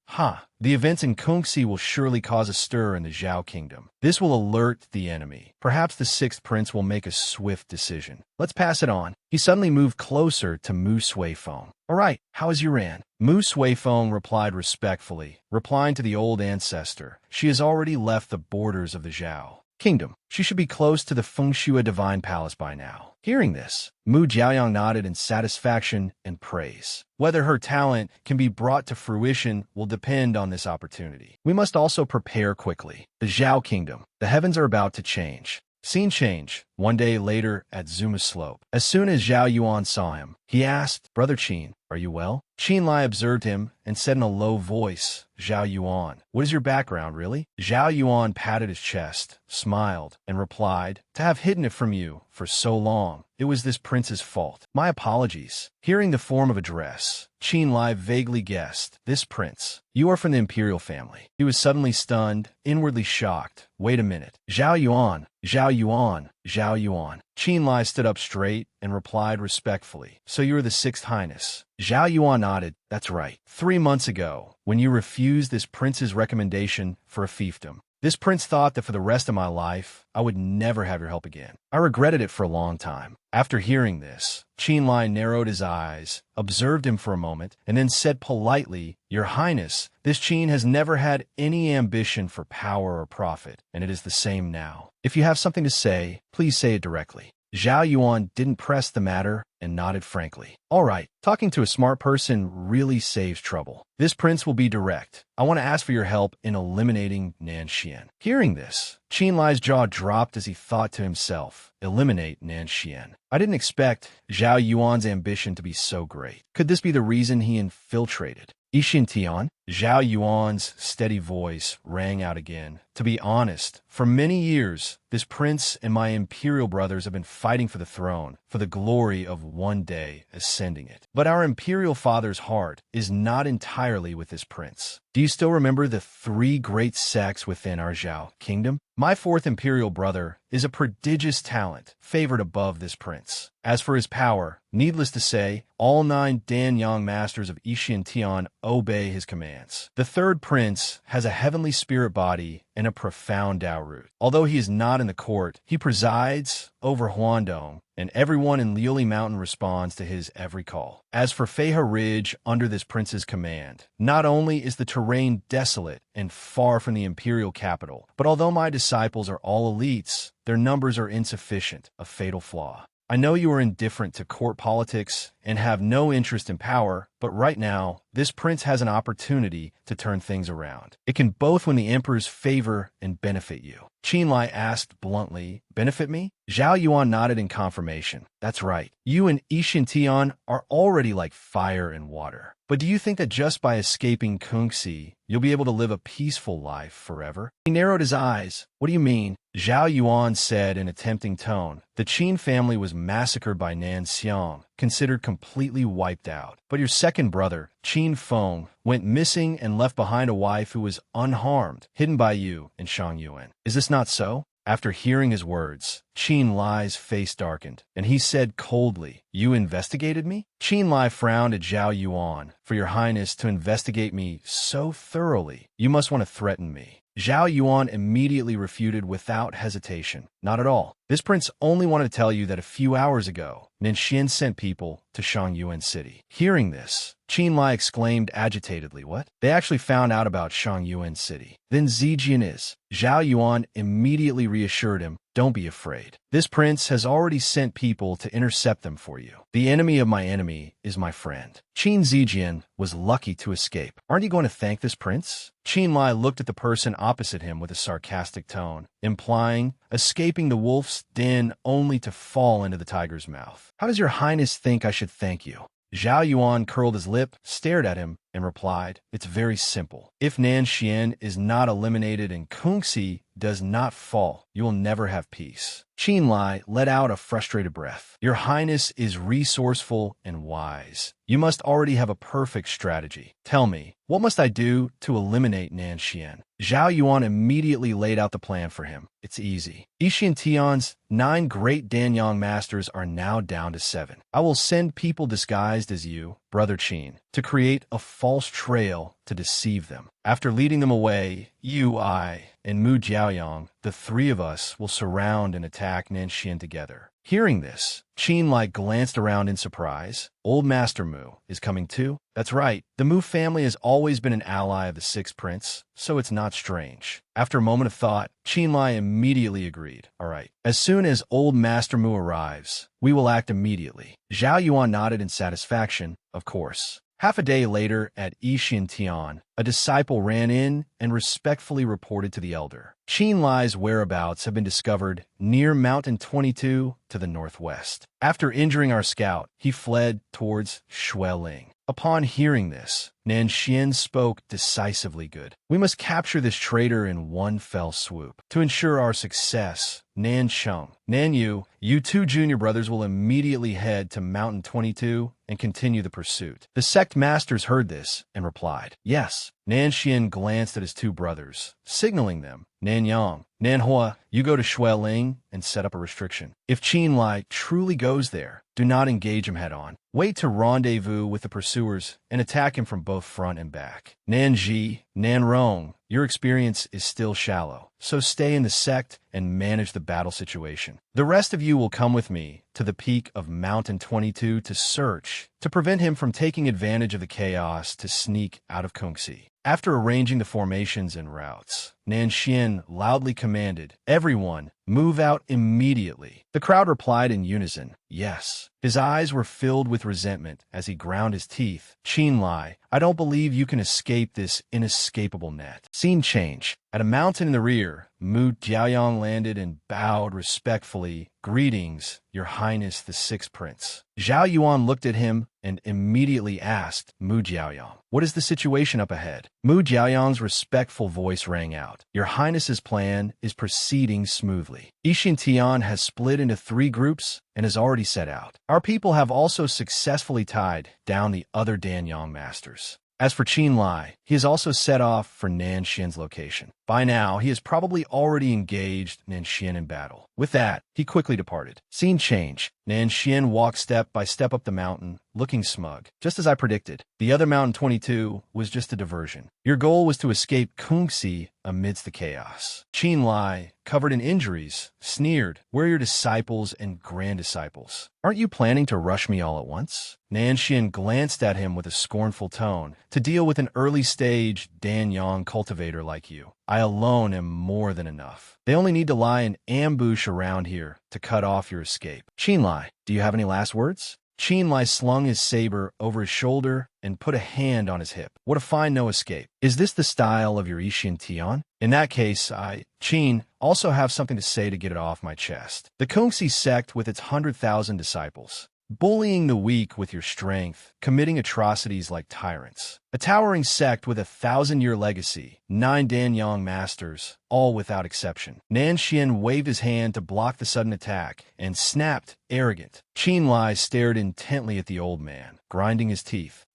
the events in Kungsi will surely cause a stir in the Zhao kingdom. This will alert the enemy. Perhaps the sixth prince will make a swift decision. Let's pass it on. He suddenly moved closer to Mu Suifeng. All right, how is Yuran? Mu Suifeng replied respectfully, replying to the old ancestor. She has already left the borders of the Zhao kingdom. She should be close to the Fengshui divine palace by now. Hearing this, Mu Jiaoyang nodded in satisfaction and praise. Whether her talent can be brought to fruition will depend on this opportunity. We must also prepare quickly. The Zhao kingdom. The heavens are about to change. Scene change. One day later at Zuma Slope. As soon as Zhao Yuan saw him, he asked, Brother Qin, are you well? Qin Lai observed him and said in a low voice, Zhao Yuan, what is your background, really? Zhao Yuan patted his chest, smiled, and replied, to have hidden it from you for so long, it was this prince's fault. My apologies. Hearing the form of address, Qin Lai vaguely guessed, this prince. You are from the imperial family. He was suddenly stunned, inwardly shocked. Wait a minute. Zhao Yuan, Zhao Yuan, Zhao Yuan. Qin Lai stood up straight and replied respectfully, so you are the Sixth Highness. Zhao Yuan nodded, that's right. 3 months ago, when you refused this prince's recommendation for a fiefdom, this prince thought that for the rest of my life, I would never have your help again. I regretted it for a long time. After hearing this, Qin Lai narrowed his eyes, observed him for a moment, and then said politely, Your Highness, this Qin has never had any ambition for power or profit, and it is the same now. If you have something to say, please say it directly. Zhao Yuan didn't press the matter and nodded frankly. All right, talking to a smart person really saves trouble. This prince will be direct. I want to ask for your help in eliminating Nanxian. Hearing this, Qin Lai's jaw dropped as he thought to himself, eliminate Nanxian. I didn't expect Zhao Yuan's ambition to be so great. Could this be the reason he infiltrated Yixintian? Zhao Yuan's steady voice rang out again. To be honest, for many years, this prince and my imperial brothers have been fighting for the throne, for the glory of one day ascending it. But our imperial father's heart is not entirely with this prince. Do you still remember the 3 great sects within our Zhao kingdom? My 4th imperial brother is a prodigious talent, favored above this prince. As for his power, needless to say, all 9 Danyang masters of Ishin Tian obey his commands. The 3rd prince has a heavenly spirit body and a profound Dao root. Although he is not in the court, he presides over Huandong, and everyone in Liuli Mountain responds to his every call. As for Feihe Ridge under this prince's command, not only is the terrain desolate and far from the imperial capital, but although my disciples are all elites, their numbers are insufficient, a fatal flaw. I know you are indifferent to court politics and have no interest in power, but right now, this prince has an opportunity to turn things around. It can both win the emperor's favor and benefit you. Qin Lai asked bluntly, benefit me? Zhao Yuan nodded in confirmation. That's right. You and Ishin Tian are already like fire and water. But do you think that just by escaping Kungsi, you'll be able to live a peaceful life forever? He narrowed his eyes. What do you mean? Zhao Yuan said in a tempting tone. The Qin family was massacred by Nan Xiang, considered completely wiped out. But your second brother, Qin Feng, went missing and left behind a wife who was unharmed, hidden by you and Shang Yuan. Is this not so? After hearing his words, Qin Lai's face darkened, and he said coldly, You investigated me? Qin Lai frowned at Zhao Yuan. For your highness to investigate me so thoroughly, you must want to threaten me. Zhao Yuan immediately refuted without hesitation. Not at all. This prince only wanted to tell you that a few hours ago, Nanxian sent people to Shangyuan City. Hearing this, Qin Lai exclaimed agitatedly, What? They actually found out about Shangyuan City. Then Zijian is. Zhao Yuan immediately reassured him, Don't be afraid. This prince has already sent people to intercept them for you. The enemy of my enemy is my friend. Qin Zijian was lucky to escape. Aren't you going to thank this prince? Qin Lai looked at the person opposite him with a sarcastic tone, implying, escaping the wolf's den only to fall into the tiger's mouth. How does your highness think I should thank you? Zhao Yuan curled his lip, stared at him, and replied, "It's very simple. If Nanxian is not eliminated and Kungxi does not fall, you will never have peace." Qinlai let out a frustrated breath. "Your Highness is resourceful and wise. You must already have a perfect strategy. Tell me, what must I do to eliminate Nanxian?" Zhao Yuan immediately laid out the plan for him. "It's easy. Ishian Tian's 9 great Danyang masters are now down to 7. I will send people disguised as you, Brother Qin, to create a false trail to deceive them. After leading them away, you, I, and Mu Jiaoyang, the 3 of us, will surround and attack Nanxian together." Hearing this, Qinlai glanced around in surprise. "Old Master Mu is coming too?" "That's right. The Mu family has always been an ally of the Sixth Prince, so it's not strange." After a moment of thought, Qinlai immediately agreed. "All right. As soon as Old Master Mu arrives, we will act immediately." Zhao Yuan nodded in satisfaction. Of course. Half a day later, at Ishian Tian, a disciple ran in and respectfully reported to the elder. "Qinlai's whereabouts have been discovered near Mountain 22 to the northwest. After injuring our scout, he fled towards Shueling." Upon hearing this, Nanxian spoke decisively. "Good. We must capture this traitor in one fell swoop. To ensure our success, Nancheng, Nanyu, you 2 junior brothers will immediately head to Mountain 22 and continue the pursuit." The sect masters heard this and replied, "Yes." Nanxian glanced at his 2 brothers, signaling them. "Nanyang, Manhwa, you go to Shueling and set up a restriction. If Qinlai truly goes there, do not engage him head-on. Wait to rendezvous with the pursuers and attack him from both front and back. Nanji, Nanrong, your experience is still shallow, so stay in the sect and manage the battle situation. The rest of you will come with me to the peak of Mountain 22 to search, to prevent him from taking advantage of the chaos to sneak out of Kungxi." After arranging the formations and routes, Nanxian loudly commanded, "Everyone, move out immediately." The crowd replied in unison, "Yes." His eyes were filled with resentment as he ground his teeth. "Qinlai, I don't believe you can escape this inescapable net." Scene change. At a mountain in the rear, Mu Jiaoyang landed and bowed respectfully. "Greetings, Your Highness the Sixth Prince." Zhao Yuan looked at him and immediately asked Mu Jiaoyang, "What is the situation up ahead?" Mu Jiaoyang's respectful voice rang out, "Your Highness's plan is proceeding smoothly. Ishin Tian has split into 3 groups and has already set out. Our people have also successfully tied down the other Danyang masters. As for Qinlai, he has also set off for Nanxian's location. By now, he has probably already engaged Nanxian in battle." With that, he quickly departed. Scene change. Nanxian walked step by step up the mountain, looking smug. "Just as I predicted, the other Mountain 22 was just a diversion. Your goal was to escape Kungxi amidst the chaos." Qinlai, covered in injuries, sneered, "We're your disciples and grand-disciples. Aren't you planning to rush me all at once?" Nanxian glanced at him with a scornful tone. "To deal with an early-stage Danyang cultivator like you, I alone am more than enough. They only need to lie in ambush around here to cut off your escape. Qinlai, do you have any last words?" Qinlai slung his saber over his shoulder and put a hand on his hip. "What if I no escape? Is this the style of your Ishian Tian? In that case, Qin, also have something to say to get it off my chest. The Kungxi sect with its 100,000 disciples. Bullying the weak with your strength, committing atrocities like tyrants. A towering sect with a 1,000-year legacy, 9 Danyang masters, all without exception." Nanxian waved his hand to block the sudden attack and snapped, arrogant. Qinlai stared intently at the old man, grinding his teeth.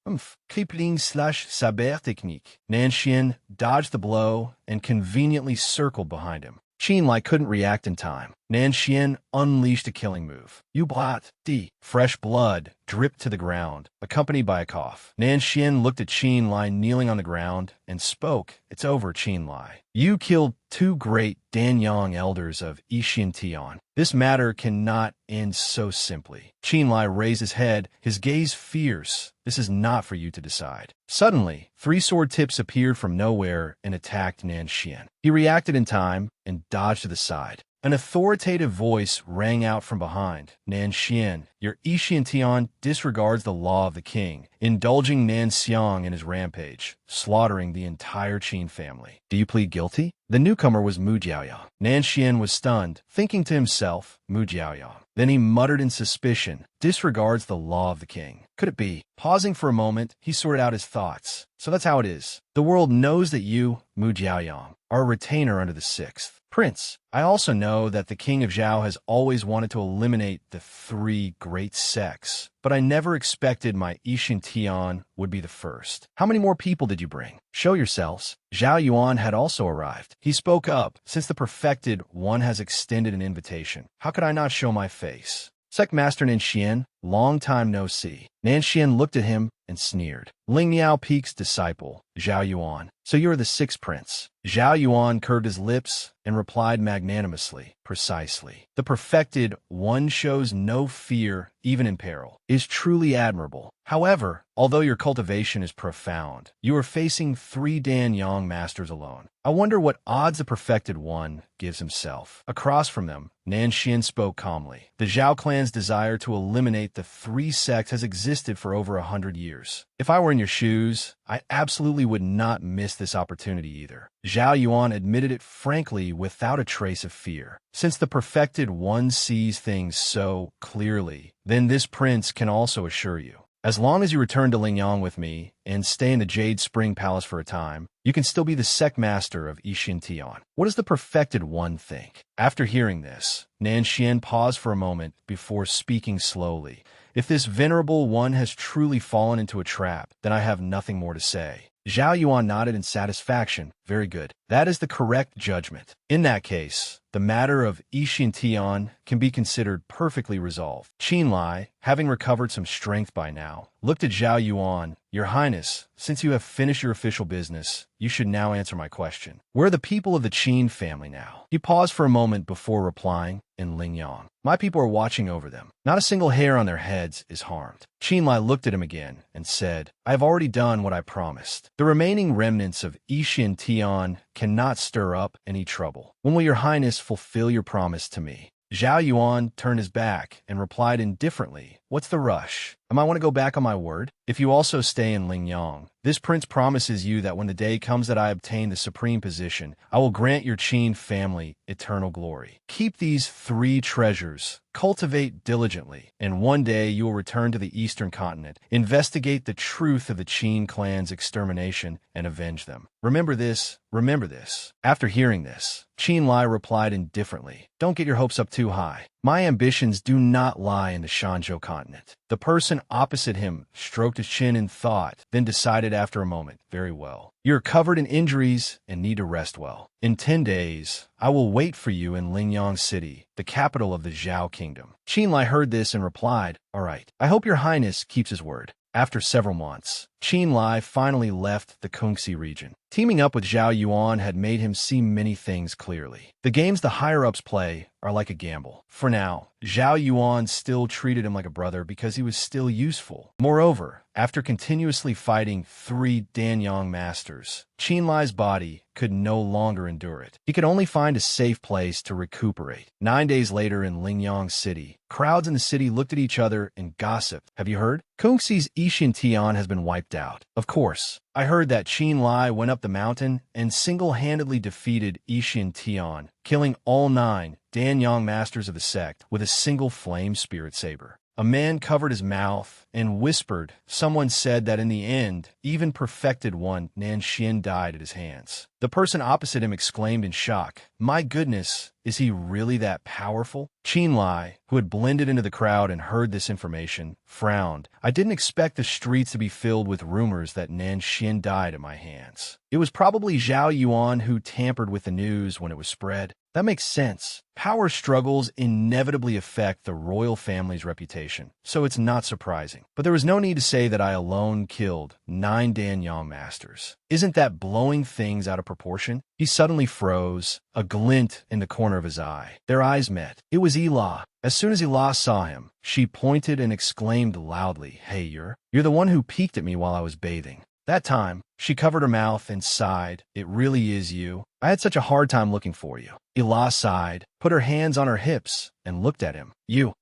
Crippling/saber technique. Nanxian dodged the blow and conveniently circled behind him. Qinlai couldn't react in time. Nanxian unleashed a killing move. "You blat, D." Fresh blood dripped to the ground, accompanied by a cough. Nanxian looked at Qinlai kneeling on the ground and spoke. "It's over, Qinlai. You killed 2 great Danyang elders of Ishin Tian. This matter cannot end so simply." Qinlai raised his head, his gaze fierce. "This is not for you to decide." Suddenly, 3 sword tips appeared from nowhere and attacked Nanxian. He reacted in time and dodged to the side. An authoritative voice rang out from behind. "Nanxian, your Ishian Tian disregards the law of the king, indulging Nanxiang in his rampage, slaughtering the entire Qin family. Do you plead guilty?" The newcomer was Mu Jiaoyang. Nanxian was stunned, thinking to himself, Mu Jiaoyang. Then he muttered in suspicion, "Disregards the law of the king. Could it be?" Pausing for a moment, he sorted out his thoughts. So that's how it is. The world knows that you, Mu Jiaoyang, are a retainer under the 6th prince. I also know that the king of Zhao has always wanted to eliminate the 3 great sects, but I never expected my Ishin Tian would be the first. How many more people did you bring? Show yourselves. Zhao Yuan had also arrived. He spoke up. Since the perfected one has extended an invitation, how could I not show my face? Sect Master Nanxian, long time no see. Nanxian looked at him and sneered. Ling Miao Peak's disciple, Zhao Yuan. So you are the 6th prince. Zhao Yuan curved his lips and replied magnanimously, precisely. The perfected one shows no fear, even in peril, is truly admirable. However, although your cultivation is profound, you are facing 3 Dan Yang masters alone. I wonder what odds the perfected one gives himself. Across from them, Nanxian spoke calmly. The Zhao clan's desire to eliminate the 3 sects has existed for over 100 years. If I were in your shoes, I absolutely would not miss this opportunity either. Zhao Yuan admitted it frankly without a trace of fear. Since the perfected one sees things so clearly, then this prince can also assure you. As long as you return to Lingyang with me and stay in the Jade Spring Palace for a time, you can still be the sect master of Ishin Tian. What does the perfected one think? After hearing this, Nanxian paused for a moment before speaking slowly. If this venerable one has truly fallen into a trap, then I have nothing more to say. Zhao Yuan nodded in satisfaction. Very good. That is the correct judgment. In that case, the matter of Ishin Tian can be considered perfectly resolved. Qin Lai, having recovered some strength by now, looked at Zhao Yuan. Your Highness, since you have finished your official business, you should now answer my question. Where are the people of the Qin family now? He paused for a moment before replying in Lingyang. My people are watching over them. Not a single hair on their heads is harmed. Qin Lai looked at him again and said, I have already done what I promised. The remaining remnants of Ishin Tian cannot stir up any trouble. When will your Highness fulfill your promise to me? Zhao Yuan turned his back and replied indifferently, What's the rush? Am I want to go back on my word? If you also stay in Lingyang, this prince promises you that when the day comes that I obtain the supreme position, I will grant your Qin family eternal glory. Keep these 3 treasures, cultivate diligently, and one day you will return to the eastern continent, investigate the truth of the Qin clan's extermination, and avenge them. Remember this, remember this. After hearing this, Qin Lai replied indifferently, Don't get your hopes up too high. My ambitions do not lie in the Shanzhou continent. The person opposite him stroked his chin in thought, then decided after a moment, Very well. You're covered in injuries and need to rest well. In 10 days, I will wait for you in Lingyang City, the capital of the Zhao Kingdom. Qin Lai heard this and replied, All right. I hope your Highness keeps his word. After several months, Qin Lai finally left the Kungxi region. Teaming up with Zhao Yuan had made him see many things clearly. The games the higher-ups play are like a gamble. For now, Zhao Yuan still treated him like a brother because he was still useful. Moreover, after continuously fighting 3 Danyang masters, Qin Lai's body could no longer endure it. He could only find a safe place to recuperate. 9 days later in Lingyang City, crowds in the city looked at each other and gossiped. Have you heard? Kungxi's Ishin Tian has been wiped out. Of course. I heard that Qin Lai went up the mountain and single-handedly defeated Ishin Tian, killing all 9 Danyang masters of the sect with a single flame spirit saber. A man covered his mouth and whispered. Someone said that in the end, even perfected one, Nanxian, died at his hands. The person opposite him exclaimed in shock, My goodness, is he really that powerful? Qin Lai, who had blended into the crowd and heard this information, frowned. I didn't expect the streets to be filled with rumors that Nanxian died at my hands. It was probably Zhao Yuan who tampered with the news when it was spread. That makes sense. Power struggles inevitably affect the royal family's reputation, so it's not surprising. But there was no need to say that I alone killed 9 Danyang masters. Isn't that blowing things out of proportion? He suddenly froze, a glint in the corner of his eye. Their eyes met. It was Ela. As soon as Ela saw him, she pointed and exclaimed loudly, Hey, you're the one who peeked at me while I was bathing. That time, she covered her mouth and sighed. It really is you. I had such a hard time looking for you. Ela sighed, put her hands on her hips, and looked at him.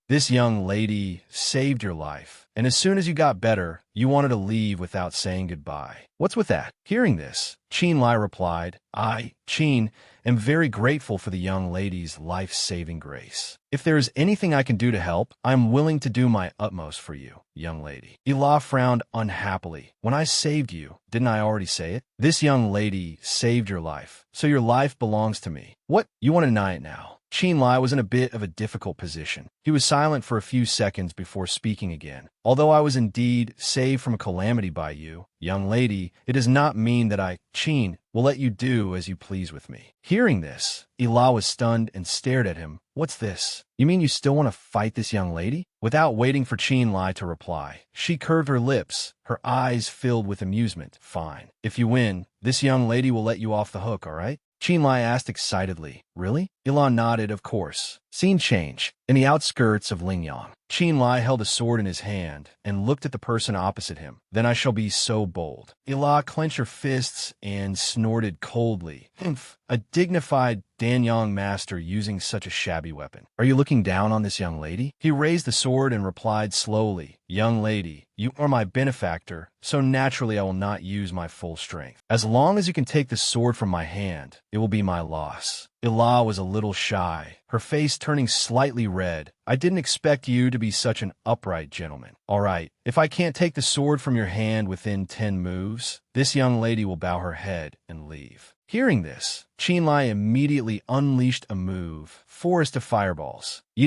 This young lady saved your life, and as soon as you got better, you wanted to leave without saying goodbye. What's with that? Hearing this, Qin Lai replied, I, Qin, am very grateful for the young lady's life-saving grace. If there is anything I can do to help, I am willing to do my utmost for you, young lady. Ela frowned unhappily. When I saved you, didn't I already say it? This young lady saved your life, so your life belongs to me. What? You want to deny it now? Qinlai was in a bit of a difficult position. He was silent for a few seconds before speaking again. Although I was indeed saved from a calamity by you, young lady, it does not mean that Qin, will let you do as you please with me. Hearing this, Ila was stunned and stared at him. What's this? You mean you still want to fight this young lady? Without waiting for Qinlai to reply, she curved her lips, her eyes filled with amusement. Fine. If you win, this young lady will let you off the hook, all right? Qinlai asked excitedly. Really? Ilan nodded, of course. Scene change. In the outskirts of Lingyang, Qinlai held a sword in his hand and looked at the person opposite him. Then I shall be so bold. Ila clenched her fists and snorted coldly. Humph. A dignified Danyang master using such a shabby weapon. Are you looking down on this young lady? He raised the sword and replied slowly. Young lady, you are my benefactor, so naturally I will not use my full strength. As long as you can take the sword from my hand, it will be my loss. Ila was a little shy, her face turning slightly red. I didn't expect you to be such an upright gentleman. All right, if I can't take the sword from your hand within 10 moves, this young lady will bow her head and leave. Hearing this, Qinlai immediately unleashed a move, forest of fireballs. She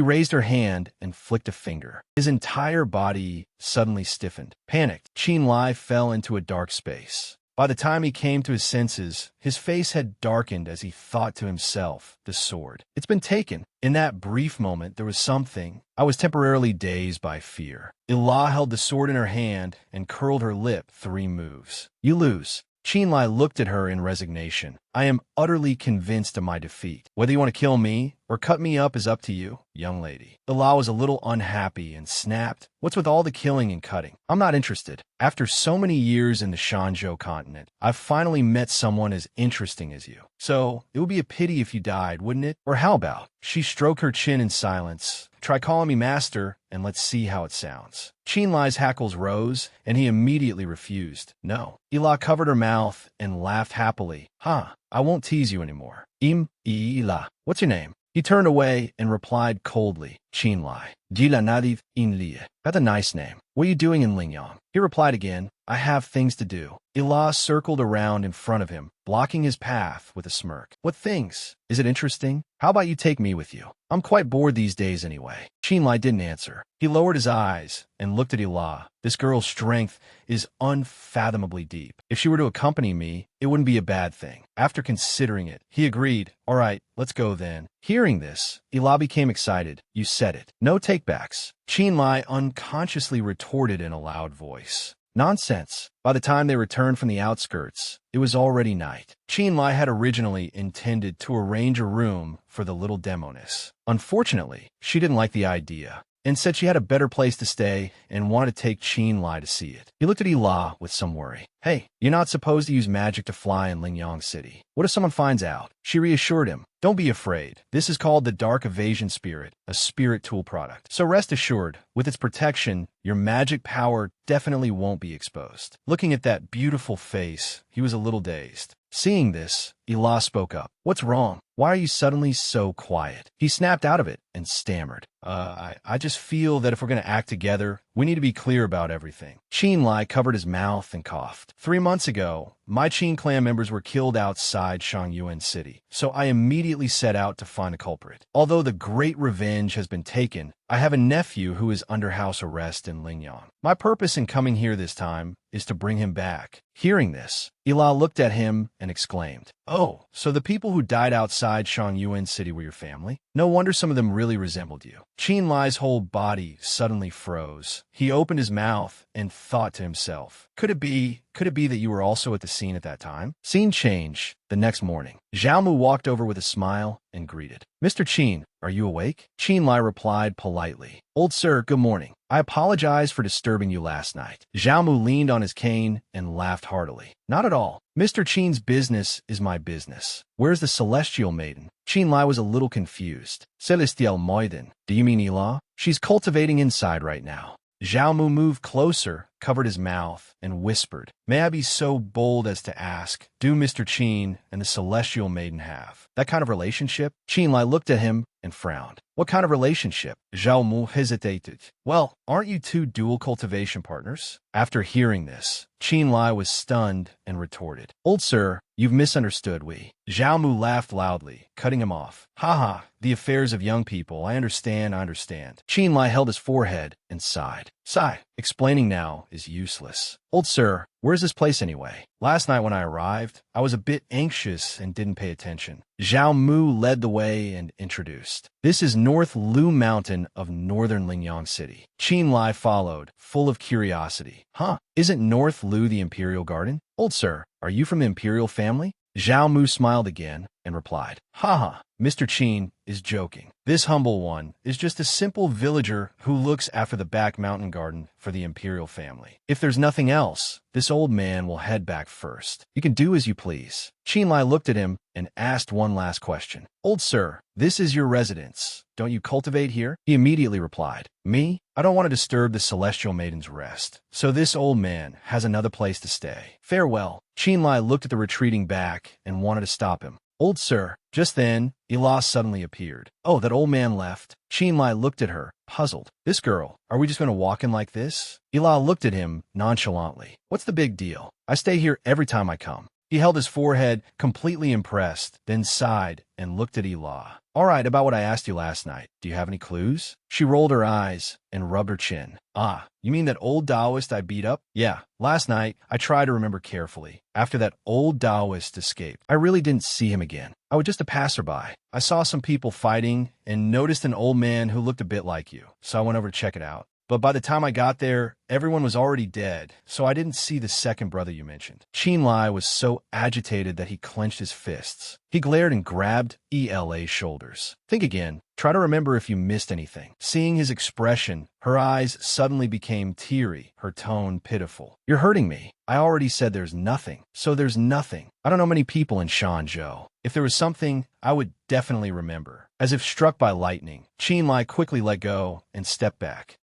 raised her hand and flicked a finger. His entire body suddenly stiffened. Panicked, Qinlai fell into a dark space. By the time he came to his senses, his face had darkened as he thought to himself, the sword. It's been taken. In that brief moment, there was something. I was temporarily dazed by fear. Ila held the sword in her hand and curled her lip 3 moves. You lose. Qinlai looked at her in resignation. I am utterly convinced of my defeat. Whether you want to kill me or cut me up is up to you, young lady. Ila was a little unhappy and snapped. What's with all the killing and cutting? I'm not interested. After so many years in the Shanzhou continent, I've finally met someone as interesting as you. So, it would be a pity if you died, wouldn't it? Or how about? She stroked her chin in silence. Try calling me master, and let's see how it sounds. Qinlai's hackles rose, and he immediately refused. No. Ila covered her mouth and laughed happily. I won't tease you anymore. Ila. What's your name? He turned away and replied coldly. Qinlai. Jila Nadiv Inlie. That's a nice name. What are you doing in Lingyang? He replied again. I have things to do. Ila circled around in front of him, blocking his path with a smirk. What things? Is it interesting? How about you take me with you? I'm quite bored these days anyway. Qinlai didn't answer. He lowered his eyes and looked at Ila. This girl's strength is unfathomably deep. If she were to accompany me, it wouldn't be a bad thing. After considering it, he agreed. All right, let's go then. Hearing this, Ila became excited. You said it. No takebacks. Qinlai unconsciously retorted in a loud voice. Nonsense. By the time they returned from the outskirts, it was already night. Qinlai had originally intended to arrange a room for the little demoness. Unfortunately, she didn't like the idea and said she had a better place to stay and wanted to take Qinlai to see it. He looked at Ila with some worry. Hey, you're not supposed to use magic to fly in Lingyang City. What if someone finds out? She reassured him. Don't be afraid. This is called the Dark Evasion Spirit, a spirit tool product. So rest assured, with its protection, your magic power definitely won't be exposed. Looking at that beautiful face, he was a little dazed. Seeing this, Ila spoke up. What's wrong? Why are you suddenly so quiet? He snapped out of it and stammered. I just feel that if we're going to act together, we need to be clear about everything. Qinlai covered his mouth and coughed. 3 months ago, my Qin clan members were killed outside Shangyuan City, so I immediately set out to find a culprit. Although the great revenge has been taken, I have a nephew who is under house arrest in Lingyang. My purpose in coming here this time is to bring him back. Hearing this, Ila looked at him and exclaimed, Oh, so the people who died outside Shangyuan City were your family? No wonder some of them really resembled you. Qinlai's whole body suddenly froze. He opened his mouth and thought to himself, Could it be that you were also at the scene at that time? Scene change. The next morning, Zhaomu walked over with a smile and greeted. Mr. Qin, are you awake? Qinlai replied politely. Old sir, good morning. I apologize for disturbing you last night. Zhaomu leaned on his cane and laughed heartily. Not at all. Mr. Qin's business is my business. Where's the celestial maiden? Qinlai was a little confused. Celestial maiden? Do you mean Ila? She's cultivating inside right now. Zhaomu moved closer, covered his mouth, and whispered, May I be so bold as to ask, do Mr. Qin and the celestial maiden have that kind of relationship? Qinlai looked at him, and frowned. What kind of relationship? Zhao Mu hesitated. Well, aren't you two dual cultivation partners? After hearing this, Qin Lai was stunned and retorted. Old sir, you've misunderstood we. Zhao Mu laughed loudly, cutting him off. Haha, the affairs of young people, I understand. Qin Lai held his forehead and sighed. Sigh, explaining now is useless. Old sir, where's this place anyway? Last night when I arrived, I was a bit anxious and didn't pay attention. Zhao Mu led the way and introduced. This is North Lu Mountain of northern Lingyang City. Qin Lai followed, full of curiosity. Huh, isn't North Lu the Imperial Garden? Old sir, are you from the Imperial family? Zhao Mu smiled again and replied, Haha, Mr. Qin is joking. This humble one is just a simple villager who looks after the back mountain garden for the Imperial family. If there's nothing else, this old man will head back first. You can do as you please. Qin Lai looked at him and asked one last question. Old sir, this is your residence. Don't you cultivate here? He immediately replied, Me? I don't want to disturb the celestial maiden's rest. So this old man has another place to stay. Farewell. Qin Lai looked at the retreating back and wanted to stop him. Old sir. Just then, Ila suddenly appeared. Oh, that old man left. Qin Lai looked at her, puzzled. This girl, are we just going to walk in like this? Ila looked at him nonchalantly. What's the big deal? I stay here every time I come. He held his forehead, completely impressed, then sighed and looked at Ila. All right, about what I asked you last night. Do you have any clues? She rolled her eyes and rubbed her chin. Ah, you mean that old Taoist I beat up? Yeah, last night I tried to remember carefully. After that old Taoist escaped, I really didn't see him again. I was just a passerby. I saw some people fighting and noticed an old man who looked a bit like you, so I went over to check it out. But by the time I got there, everyone was already dead, so I didn't see the second brother you mentioned. Qin Lai was so agitated that he clenched his fists. He glared and grabbed Ela's shoulders. Think again. Try to remember if you missed anything. Seeing his expression, her eyes suddenly became teary, her tone pitiful. You're hurting me. I already said there's nothing, so there's nothing. I don't know many people in Shanzhou. If there was something, I would definitely remember. As if struck by lightning, Qin Lai quickly let go and stepped back.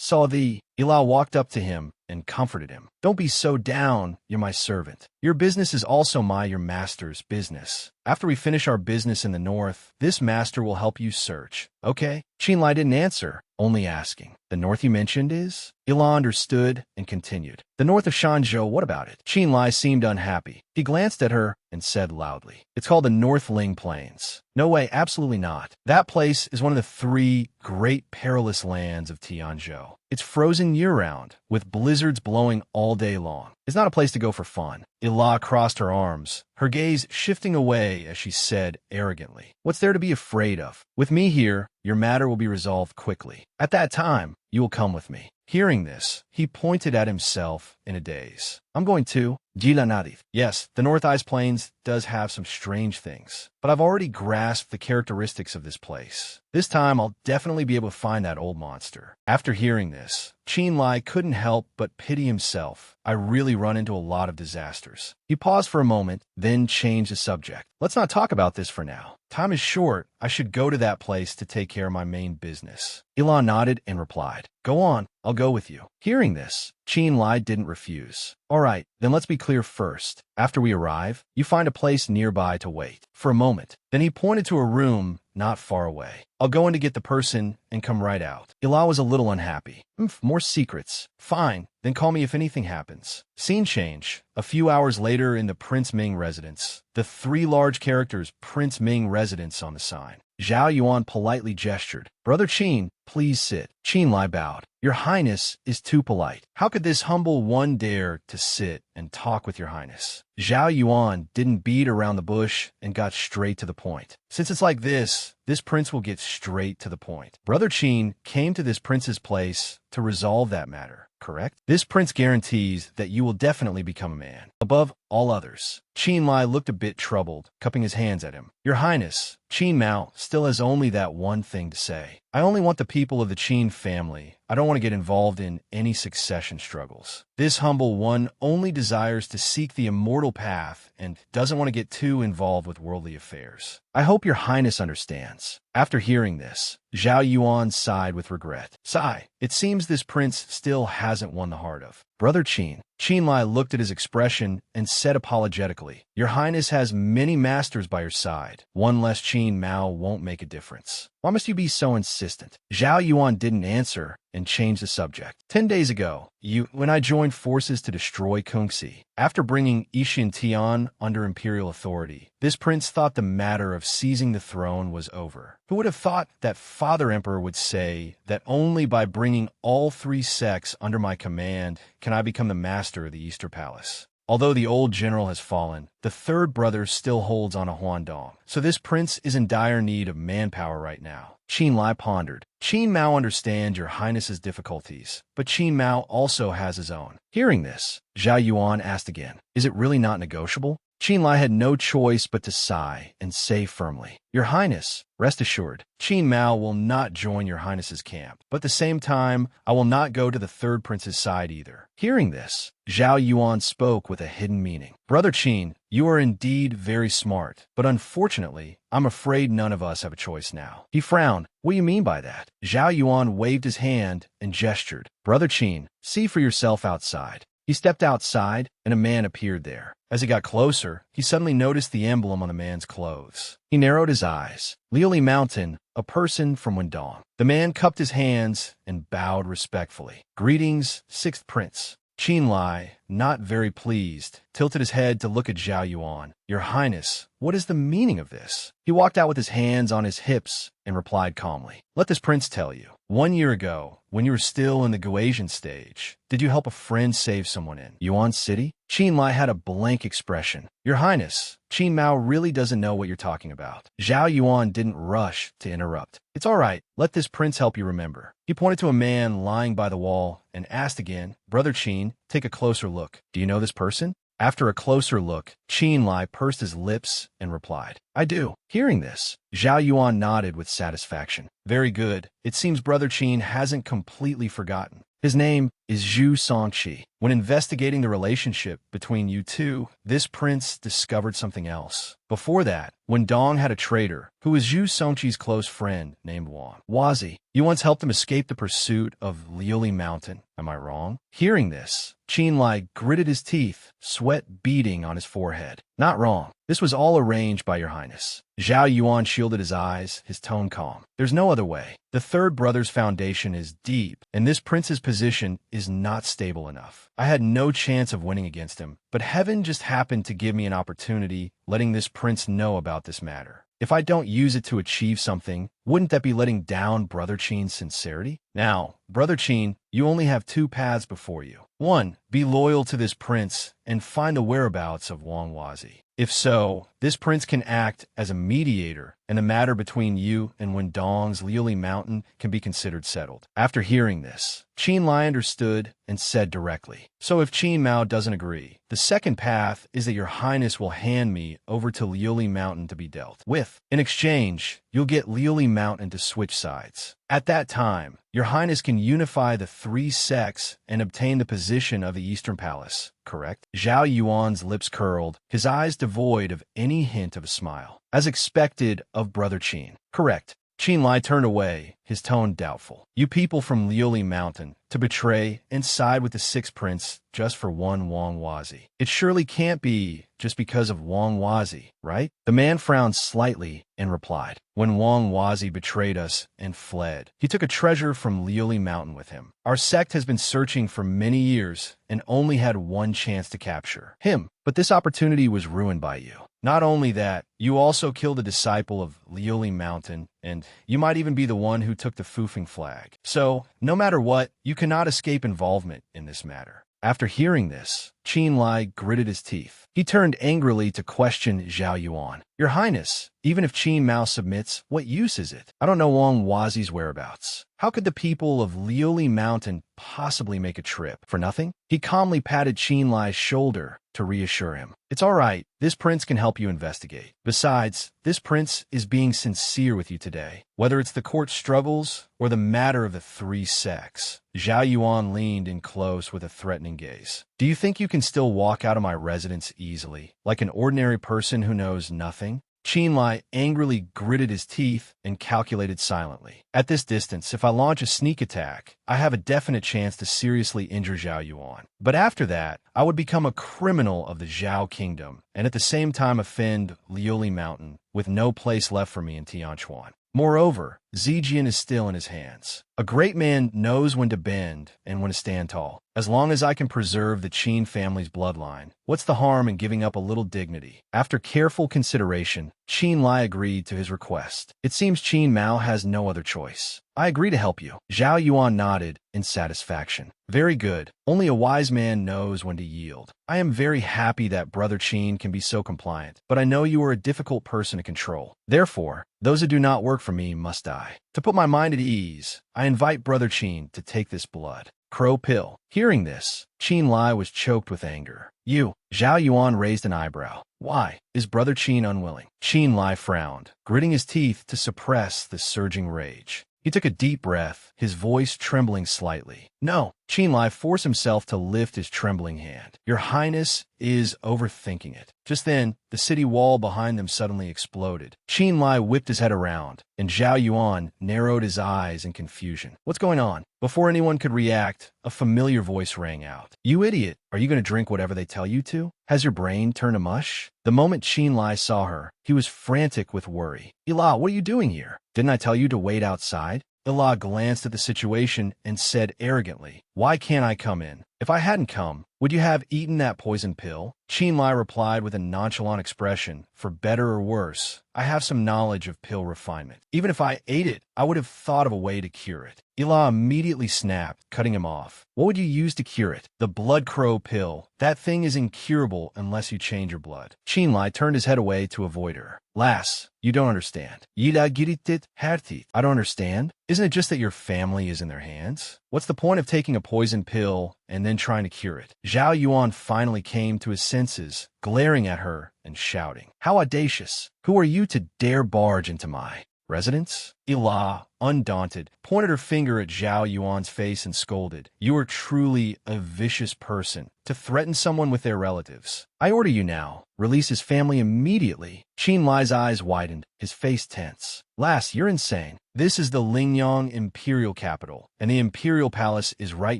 Saw thee. Ila walked up to him and comforted him. Don't be so down, you're my servant. Your business is also your master's business. After we finish our business in the north, this master will help you search. Okay? Qin Lai didn't answer, only asking. The north you mentioned is? Ila understood and continued. The north of Shanzhou, what about it? Qin Lai seemed unhappy. He glanced at her and said loudly, It's called the North Ling Plains. No way, absolutely not. That place is one of the 3 great perilous lands of Tianzhou. It's frozen year-round, with blizzards blowing all day long. It's not a place to go for fun. Ila crossed her arms, her gaze shifting away as she said arrogantly, What's there to be afraid of? With me here, your matter will be resolved quickly. At that time, you will come with me. Hearing this, he pointed at himself in a daze. I'm going to. Jila nodded. Yes, the North Ice Plains does have some strange things, but I've already grasped the characteristics of this place. This time, I'll definitely be able to find that old monster. After hearing this, Qin Lai couldn't help but pity himself. I really run into a lot of disasters. He paused for a moment, then changed the subject. Let's not talk about this for now. Time is short. I should go to that place to take care of my main business. Ila nodded and replied, Go on, I'll go with you. Hearing this, Qin Lai didn't refuse. All right, then let's be clear first. After we arrive, you find a place nearby to wait. For a moment. Then he pointed to a room not far away. I'll go in to get the person and come right out. Ila was a little unhappy. More secrets. Fine, then call me if anything happens. Scene change. A few hours later in the Prince Ming residence. The 3 large characters Prince Ming residence on the sign. Zhao Yuan politely gestured. Brother Qin, please sit. Qin Lai bowed. Your Highness is too polite. How could this humble one dare to sit and talk with your Highness? Zhao Yuan didn't beat around the bush and got straight to the point. Since it's like this prince will get straight to the point. Brother Qin came to this prince's place to resolve that matter, correct? This prince guarantees that you will definitely become a man, above all others. Qin Lai looked a bit troubled, cupping his hands at him. Your Highness, Qin Mao still has only that one thing to say. I only want the people of the Qin family. I don't want to get involved in any succession struggles. This humble one only desires to seek the immortal path and doesn't want to get too involved with worldly affairs. I hope your Highness understands. After hearing this, Zhao Yuan sighed with regret. Sigh, it seems this prince still hasn't won the heart of Brother Qin. Qin Lai looked at his expression and said apologetically, Your Highness has many masters by your side. One less Qin Mao won't make a difference. Why must you be so insistent? Zhao Yuan didn't answer and changed the subject. 10 days ago, when I joined forces to destroy Kungxi, after bringing Yixin Tian under imperial authority, this prince thought the matter of seizing the throne was over. Who would have thought that Father Emperor would say that only by bringing all 3 sects under my command can I become the master of the Eastern Palace? Although the old general has fallen, the 3rd brother still holds on a Huandong. So this prince is in dire need of manpower right now. Qin Lai pondered. Qin Mao understands your highness's difficulties, but Qin Mao also has his own. Hearing this, Zhao Yuan asked again, Is it really not negotiable? Qin Lai had no choice but to sigh and say firmly, Your Highness, rest assured, Qin Mao will not join your highness's camp. But at the same time, I will not go to the 3rd prince's side either. Hearing this, Zhao Yuan spoke with a hidden meaning. Brother Qin, you are indeed very smart, but unfortunately, I'm afraid none of us have a choice now. He frowned. What do you mean by that? Zhao Yuan waved his hand and gestured. Brother Qin, see for yourself outside. He stepped outside, and a man appeared there. As he got closer, he suddenly noticed the emblem on the man's clothes. He narrowed his eyes. Liuli Mountain, a person from Wendong. The man cupped his hands and bowed respectfully. Greetings, 6th Prince. Qin Lai, not very pleased, tilted his head to look at Zhao Yuan. Your Highness, what is the meaning of this? He walked out with his hands on his hips and replied calmly, Let this prince tell you. 1 year ago, when you were still in the Guasian stage, did you help a friend save someone in Yuan City? Qin Lai had a blank expression. Your Highness, Qin Mao really doesn't know what you're talking about. Zhao Yuan didn't rush to interrupt. It's all right. Let this prince help you remember. He pointed to a man lying by the wall and asked again, Brother Qin, take a closer look. Do you know this person? After a closer look, Qin Lai pursed his lips and replied, I do. Hearing this, Zhao Yuan nodded with satisfaction. Very good. It seems Brother Qin hasn't completely forgotten. His name is Zhu Songqi. When investigating the relationship between you two, this prince discovered something else. Before that, when Dong had a traitor, who was Zhu Songqi's close friend named Wang Wazi, you once helped him escape the pursuit of Liuli Mountain. Am I wrong? Hearing this, Qin Lai gritted his teeth, sweat beading on his forehead. Not wrong. This was all arranged by your highness. Zhao Yuan shielded his eyes, his tone calm. There's no other way. The 3rd brother's foundation is deep, and this prince's position is not stable enough. I had no chance of winning against him, but heaven just happened to give me an opportunity, letting this prince know about this matter. If I don't use it to achieve something, wouldn't that be letting down Brother Qin's sincerity? Now, Brother Qin, you only have 2 paths before you. 1. Be loyal to this prince and find the whereabouts of Wang Wazi. If so, this prince can act as a mediator, and the matter between you and Wendong's Liuli Mountain can be considered settled. After hearing this, Qin Lai understood and said directly, So if Qin Mao doesn't agree, the 2nd path is that your highness will hand me over to Liuli Mountain to be dealt with. In exchange, you'll get Liuli Mountain to switch sides. At that time, your highness can unify the 3 sects and obtain the position of the Eastern Palace, correct? Zhao Yuan's lips curled, his eyes devoid of any hint of a smile. As expected of Brother Qin. Correct. Qin Lai turned away, his tone doubtful. You people from Liuli Mountain, to betray and side with the 6th prince just for one Wang Wazi. It surely can't be just because of Wang Wazi, right? The man frowned slightly and replied, When Wang Wazi betrayed us and fled, he took a treasure from Liuli Mountain with him. Our sect has been searching for many years and only had one chance to capture him, but this opportunity was ruined by you. Not only that, you also killed a disciple of Liuli Mountain, and you might even be the one who took the Fufeng flag. So, no matter what, you cannot escape involvement in this matter. After hearing this, Qin Lai gritted his teeth. He turned angrily to question Zhao Yuan. Your Highness, even if Qin Mao submits, what use is it? I don't know Wang Wazi's whereabouts. How could the people of Liuli Mountain possibly make a trip for nothing? He calmly patted Qin Lai's shoulder to reassure him. It's all right. This prince can help you investigate. Besides, this prince is being sincere with you today. Whether it's the court struggles or the matter of the 3 sects. Zhao Yuan leaned in close with a threatening gaze. Do you think you can still walk out of my residence easily, like an ordinary person who knows nothing? Qin Lai angrily gritted his teeth and calculated silently. At this distance, if I launch a sneak attack, I have a definite chance to seriously injure Zhao Yuan. But after that, I would become a criminal of the Zhao kingdom, and at the same time offend Liuli Mountain, with no place left for me in Tianquan. Moreover, Zijian is still in his hands. A great man knows when to bend and when to stand tall. As long as I can preserve the Qin family's bloodline, what's the harm in giving up a little dignity? After careful consideration, Qin Lai agreed to his request. It seems Qin Mao has no other choice. I agree to help you. Zhao Yuan nodded in satisfaction. Very good. Only a wise man knows when to yield. I am very happy that Brother Qin can be so compliant, but I know you are a difficult person to control. Therefore, those who do not work for me must die. To put my mind at ease, I invite Brother Qin to take this blood. Crow pill. Hearing this, Qin Lai was choked with anger. You. Zhao Yuan raised an eyebrow. Why? Is Brother Qin unwilling? Qin Lai frowned, gritting his teeth to suppress the surging rage. He took a deep breath, his voice trembling slightly. No. Qin Lai forced himself to lift his trembling hand. Your Highness is overthinking it. Just then, the city wall behind them suddenly exploded. Qin Lai whipped his head around, and Zhao Yuan narrowed his eyes in confusion. What's going on? Before anyone could react, a familiar voice rang out. You idiot! Are you going to drink whatever they tell you to? Has your brain turned to mush? The moment Qin Lai saw her, he was frantic with worry. Ila, what are you doing here? Didn't I tell you to wait outside? Ila glanced at the situation and said arrogantly, Why can't I come in? If I hadn't come, would you have eaten that poison pill? Qin Lai replied with a nonchalant expression, For better or worse, I have some knowledge of pill refinement. Even if I ate it, I would have thought of a way to cure it. Ila immediately snapped, cutting him off. What would you use to cure it? The blood crow pill. That thing is incurable unless you change your blood. Qin Lai turned his head away to avoid her. Lass, you don't understand. Yida giritit hertit. I don't understand. Isn't it just that your family is in their hands? What's the point of taking a poison pill and then trying to cure it? Zhao Yuan finally came to his senses, glaring at her and shouting. How audacious! Who are you to dare barge into my residence? Ila, undaunted, pointed her finger at Zhao Yuan's face and scolded. You are truly a vicious person to threaten someone with their relatives. I order you now, release his family immediately. Qin Lai's eyes widened, his face tense. Lass, you're insane. This is the Lingyang Imperial capital, and the Imperial Palace is right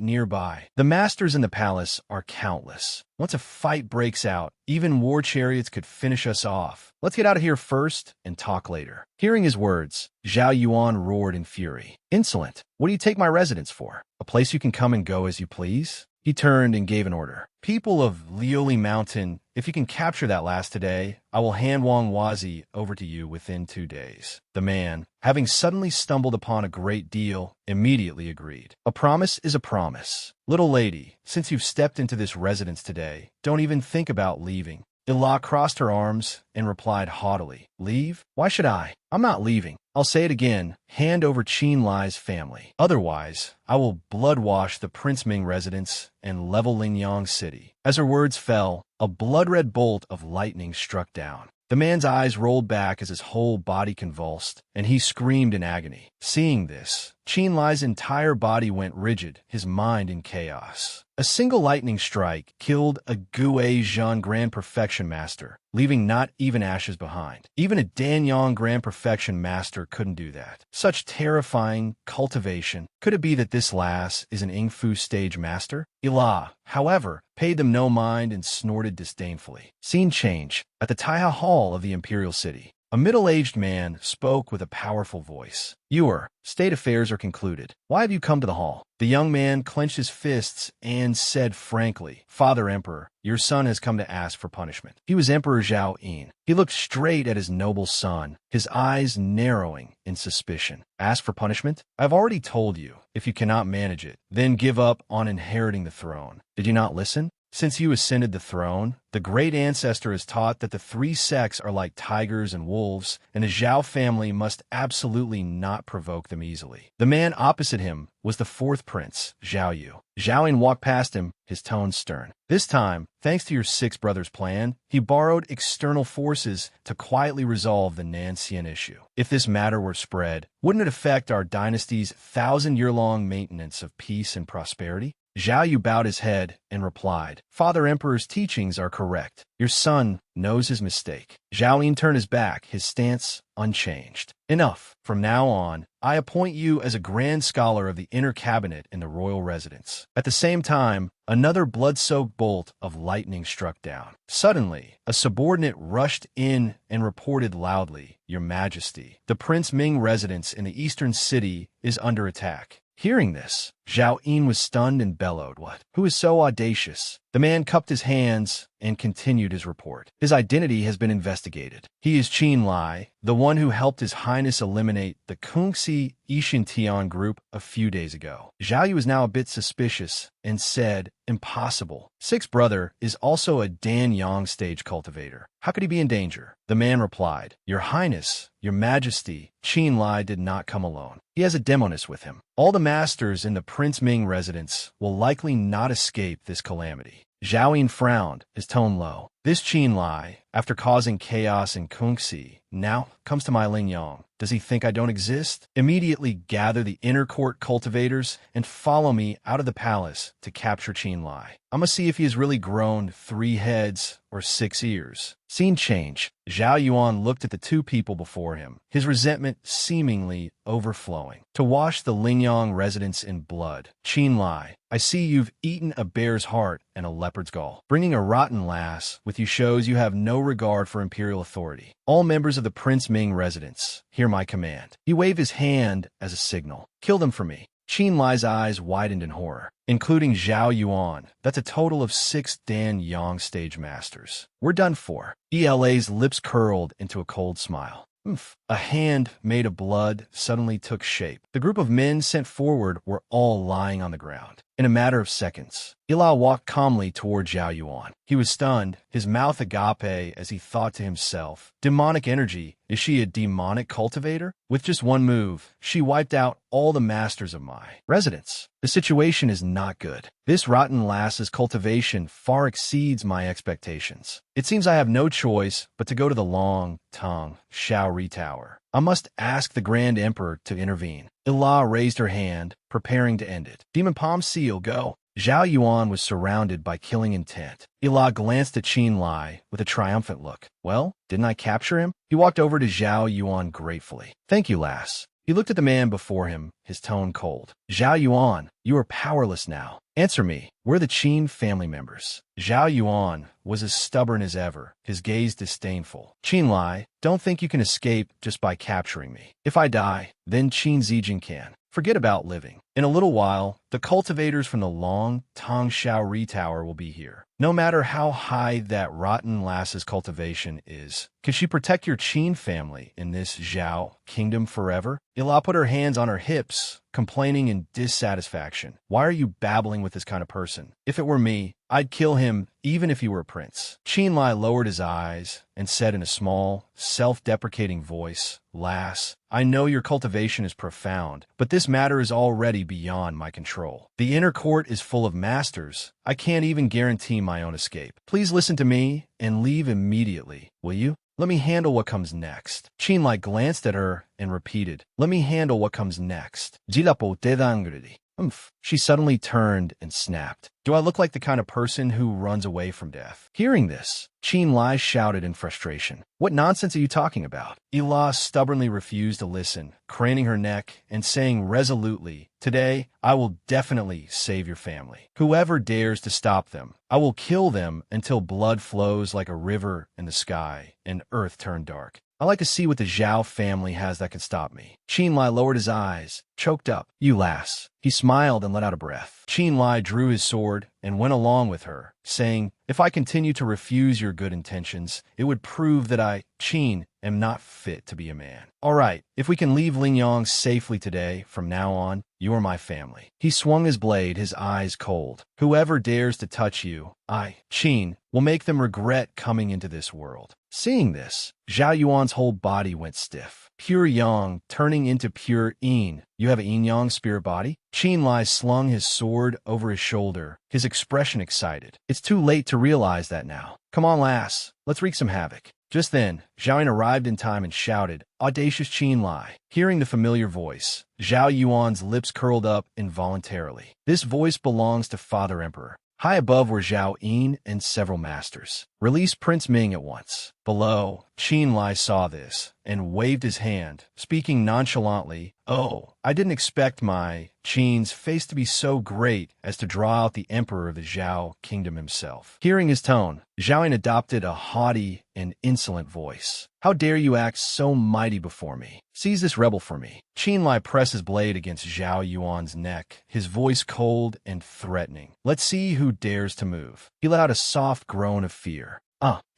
nearby. The masters in the palace are countless. Once a fight breaks out, even war chariots could finish us off. Let's get out of here first and talk later. Hearing his words, Zhao Yuan roared in fury. Insolent! What do you take my residence for? A place you can come and go as you please? He turned and gave an order. People of Liuli Mountain, if you can capture that last today, I will hand Wang Wazi over to you within 2 days. The man, having suddenly stumbled upon a great deal, immediately agreed. A promise is a promise. Little lady, since you've stepped into this residence today, don't even think about leaving. Ila crossed her arms and replied haughtily, Leave? Why should I? I'm not leaving. I'll say it again, hand over Qin Lai's family. Otherwise, I will blood-wash the Prince Ming residence and level Lingyang City. As her words fell, a blood-red bolt of lightning struck down. The man's eyes rolled back as his whole body convulsed, and he screamed in agony. Seeing this, Qin Lai's entire body went rigid, his mind in chaos. A single lightning strike killed a Gue Zhan Grand Perfection Master, leaving not even ashes behind. Even a Danyang Grand Perfection Master couldn't do that. Such terrifying cultivation. Could it be that this lass is an Ingfu stage master? Ila, however, paid them no mind and snorted disdainfully. Scene change. At the Taiha Hall of the Imperial City, a middle-aged man spoke with a powerful voice. Ewer, state affairs are concluded. Why have you come to the hall? The young man clenched his fists and said frankly, Father Emperor, your son has come to ask for punishment. He was Emperor Zhao Yin. He looked straight at his noble son, his eyes narrowing in suspicion. Ask for punishment? I've already told you, if you cannot manage it, then give up on inheriting the throne. Did you not listen? Since you ascended the throne, the great ancestor has taught that the 3 sects are like tigers and wolves, and the Zhao family must absolutely not provoke them easily. The man opposite him was the 4th prince, Zhao Yu. Zhao Yin walked past him, his tone stern. This time, thanks to your 6 brothers' plan, he borrowed external forces to quietly resolve the Nancian issue. If this matter were spread, wouldn't it affect our dynasty's 1,000-year-long maintenance of peace and prosperity? Zhao Yu bowed his head and replied, Father Emperor's teachings are correct. correct. Your son knows his mistake. Zhao Yin turned his back, his stance unchanged. Enough. From now on, I appoint you as a grand scholar of the inner cabinet in the royal residence. At the same time, another blood-soaked bolt of lightning struck down. Suddenly, a subordinate rushed in and reported loudly, "Your Majesty, the Prince Ming residence in the eastern city is under attack." Hearing this, Zhao Yin was stunned and bellowed, "What? Who is so audacious?" The man cupped his hands and continued his report. "His identity has been investigated. He is Qin Lai, the one who helped His Highness eliminate the Kungxi Ishintian group a few days ago." Zhao Yu was now a bit suspicious and said, "Impossible. Six's brother is also a Dan Yang stage cultivator. How could he be in danger?" The man replied, "Your Highness, Your Majesty, Qin Lai did not come alone. He has a demoness with him. All the masters in the Prince Ming residence will likely not escape this calamity." Zhao Yin frowned, his tone low. "This Qin Lai, after causing chaos in Kungxi, now comes to my Lingyang. Does he think I don't exist? Immediately gather the inner court cultivators and follow me out of the palace to capture Qin Lai. I must see if he has really grown 3 heads or 6 ears." Scene change. Zhao Yuan looked at the two people before him, his resentment seemingly overflowing. "To wash the Lingyang residents in blood. Qin Lai, I see you've eaten a bear's heart and a leopard's gall. Bringing a rotten lass with you shows you have no regard for imperial authority. All members of the Prince Ming residence, hear my command." He waved his hand as a signal. "Kill them for me." Qin Lai's eyes widened in horror. "Including Zhao Yuan, that's a total of 6 Dan Yang stage masters. We're done for." ELA's lips curled into a cold smile. "Oomph." A hand made of blood suddenly took shape. The group of men sent forward were all lying on the ground. In a matter of seconds, Ila walked calmly toward Zhao Yuan. He was stunned, his mouth agape as he thought to himself, "Demonic energy, is she a demonic cultivator?" With just one move, she wiped out all the masters of my residence. The situation is not good. This rotten lass's cultivation far exceeds my expectations. It seems I have no choice but to go to the long-tongue Shaori Tower. I must ask the Grand Emperor to intervene. Ila raised her hand, preparing to end it. Demon Palm Seal, go. Zhao Yuan was surrounded by killing intent. Ila glanced at Qin Lai with a triumphant look. "Well, didn't I capture him?" He walked over to Zhao Yuan gratefully. "Thank you, lass." He looked at the man before him, his tone cold. "Zhao Yuan, you are powerless now. Answer me, we're the Qin family members." Zhao Yuan was as stubborn as ever, his gaze disdainful. "Qin Lai, don't think you can escape just by capturing me. If I die, then Qin Zijin can. Forget about living. In a little while, the cultivators from the Long Tong Shaori Tower will be here. No matter how high that rotten lass's cultivation is, can she protect your Qin family in this Zhao kingdom forever?" Ila put her hands on her hips, complaining in dissatisfaction. "Why are you babbling with this kind of person? If it were me, I'd kill him even if he were a prince." Qin Lai lowered his eyes and said in a small, self-deprecating voice, "Lass, I know your cultivation is profound, but this matter is already beyond my control. The inner court is full of masters. I can't even guarantee my own escape. Please listen to me and leave immediately, will you? Let me handle what comes next." Qin Lai glanced at her and repeated, "Let me handle what comes next." Jilapo te dangridi. "Oomph." She suddenly turned and snapped. "Do I look like the kind of person who runs away from death?" Hearing this, Qin Lai shouted in frustration, "What nonsense are you talking about?" Ila stubbornly refused to listen, craning her neck and saying resolutely, "Today, I will definitely save your family. Whoever dares to stop them, I will kill them until blood flows like a river in the sky and earth turn dark. I like to see what the Zhao family has that can stop me." Qin Lai lowered his eyes, choked up. "You lass." He smiled and let out a breath. Qin Lai drew his sword and went along with her, saying, "If I continue to refuse your good intentions, it would prove that I, Qin, am not fit to be a man. All right, if we can leave Lingyang safely today, from now on, you are my family." He swung his blade, his eyes cold. "Whoever dares to touch you, I, Qin, will make them regret coming into this world." Seeing this, Zhao Yuan's whole body went stiff. Pure Yang turning into pure Yin. "You have a yin-yang spirit body?" Qin Lai slung his sword over his shoulder, his expression excited. "It's too late to realize that now. Come on, lass, let's wreak some havoc." Just then, Zhao Yin arrived in time and shouted, "Audacious Qin Lai." Hearing the familiar voice, Zhao Yuan's lips curled up involuntarily. This voice belongs to Father Emperor. High above were Zhao Yin and several masters. Release Prince Ming at once. Below, Qin Lai saw this and waved his hand, speaking nonchalantly. Oh, I didn't expect my Qin's face to be so great as to draw out the emperor of the Zhao kingdom himself. Hearing his tone, Zhao Yun adopted a haughty and insolent voice. How dare you act so mighty before me? Seize this rebel for me. Qin Lai pressed his blade against Zhao Yuan's neck, his voice cold and threatening. Let's see who dares to move. He let out a soft groan of fear.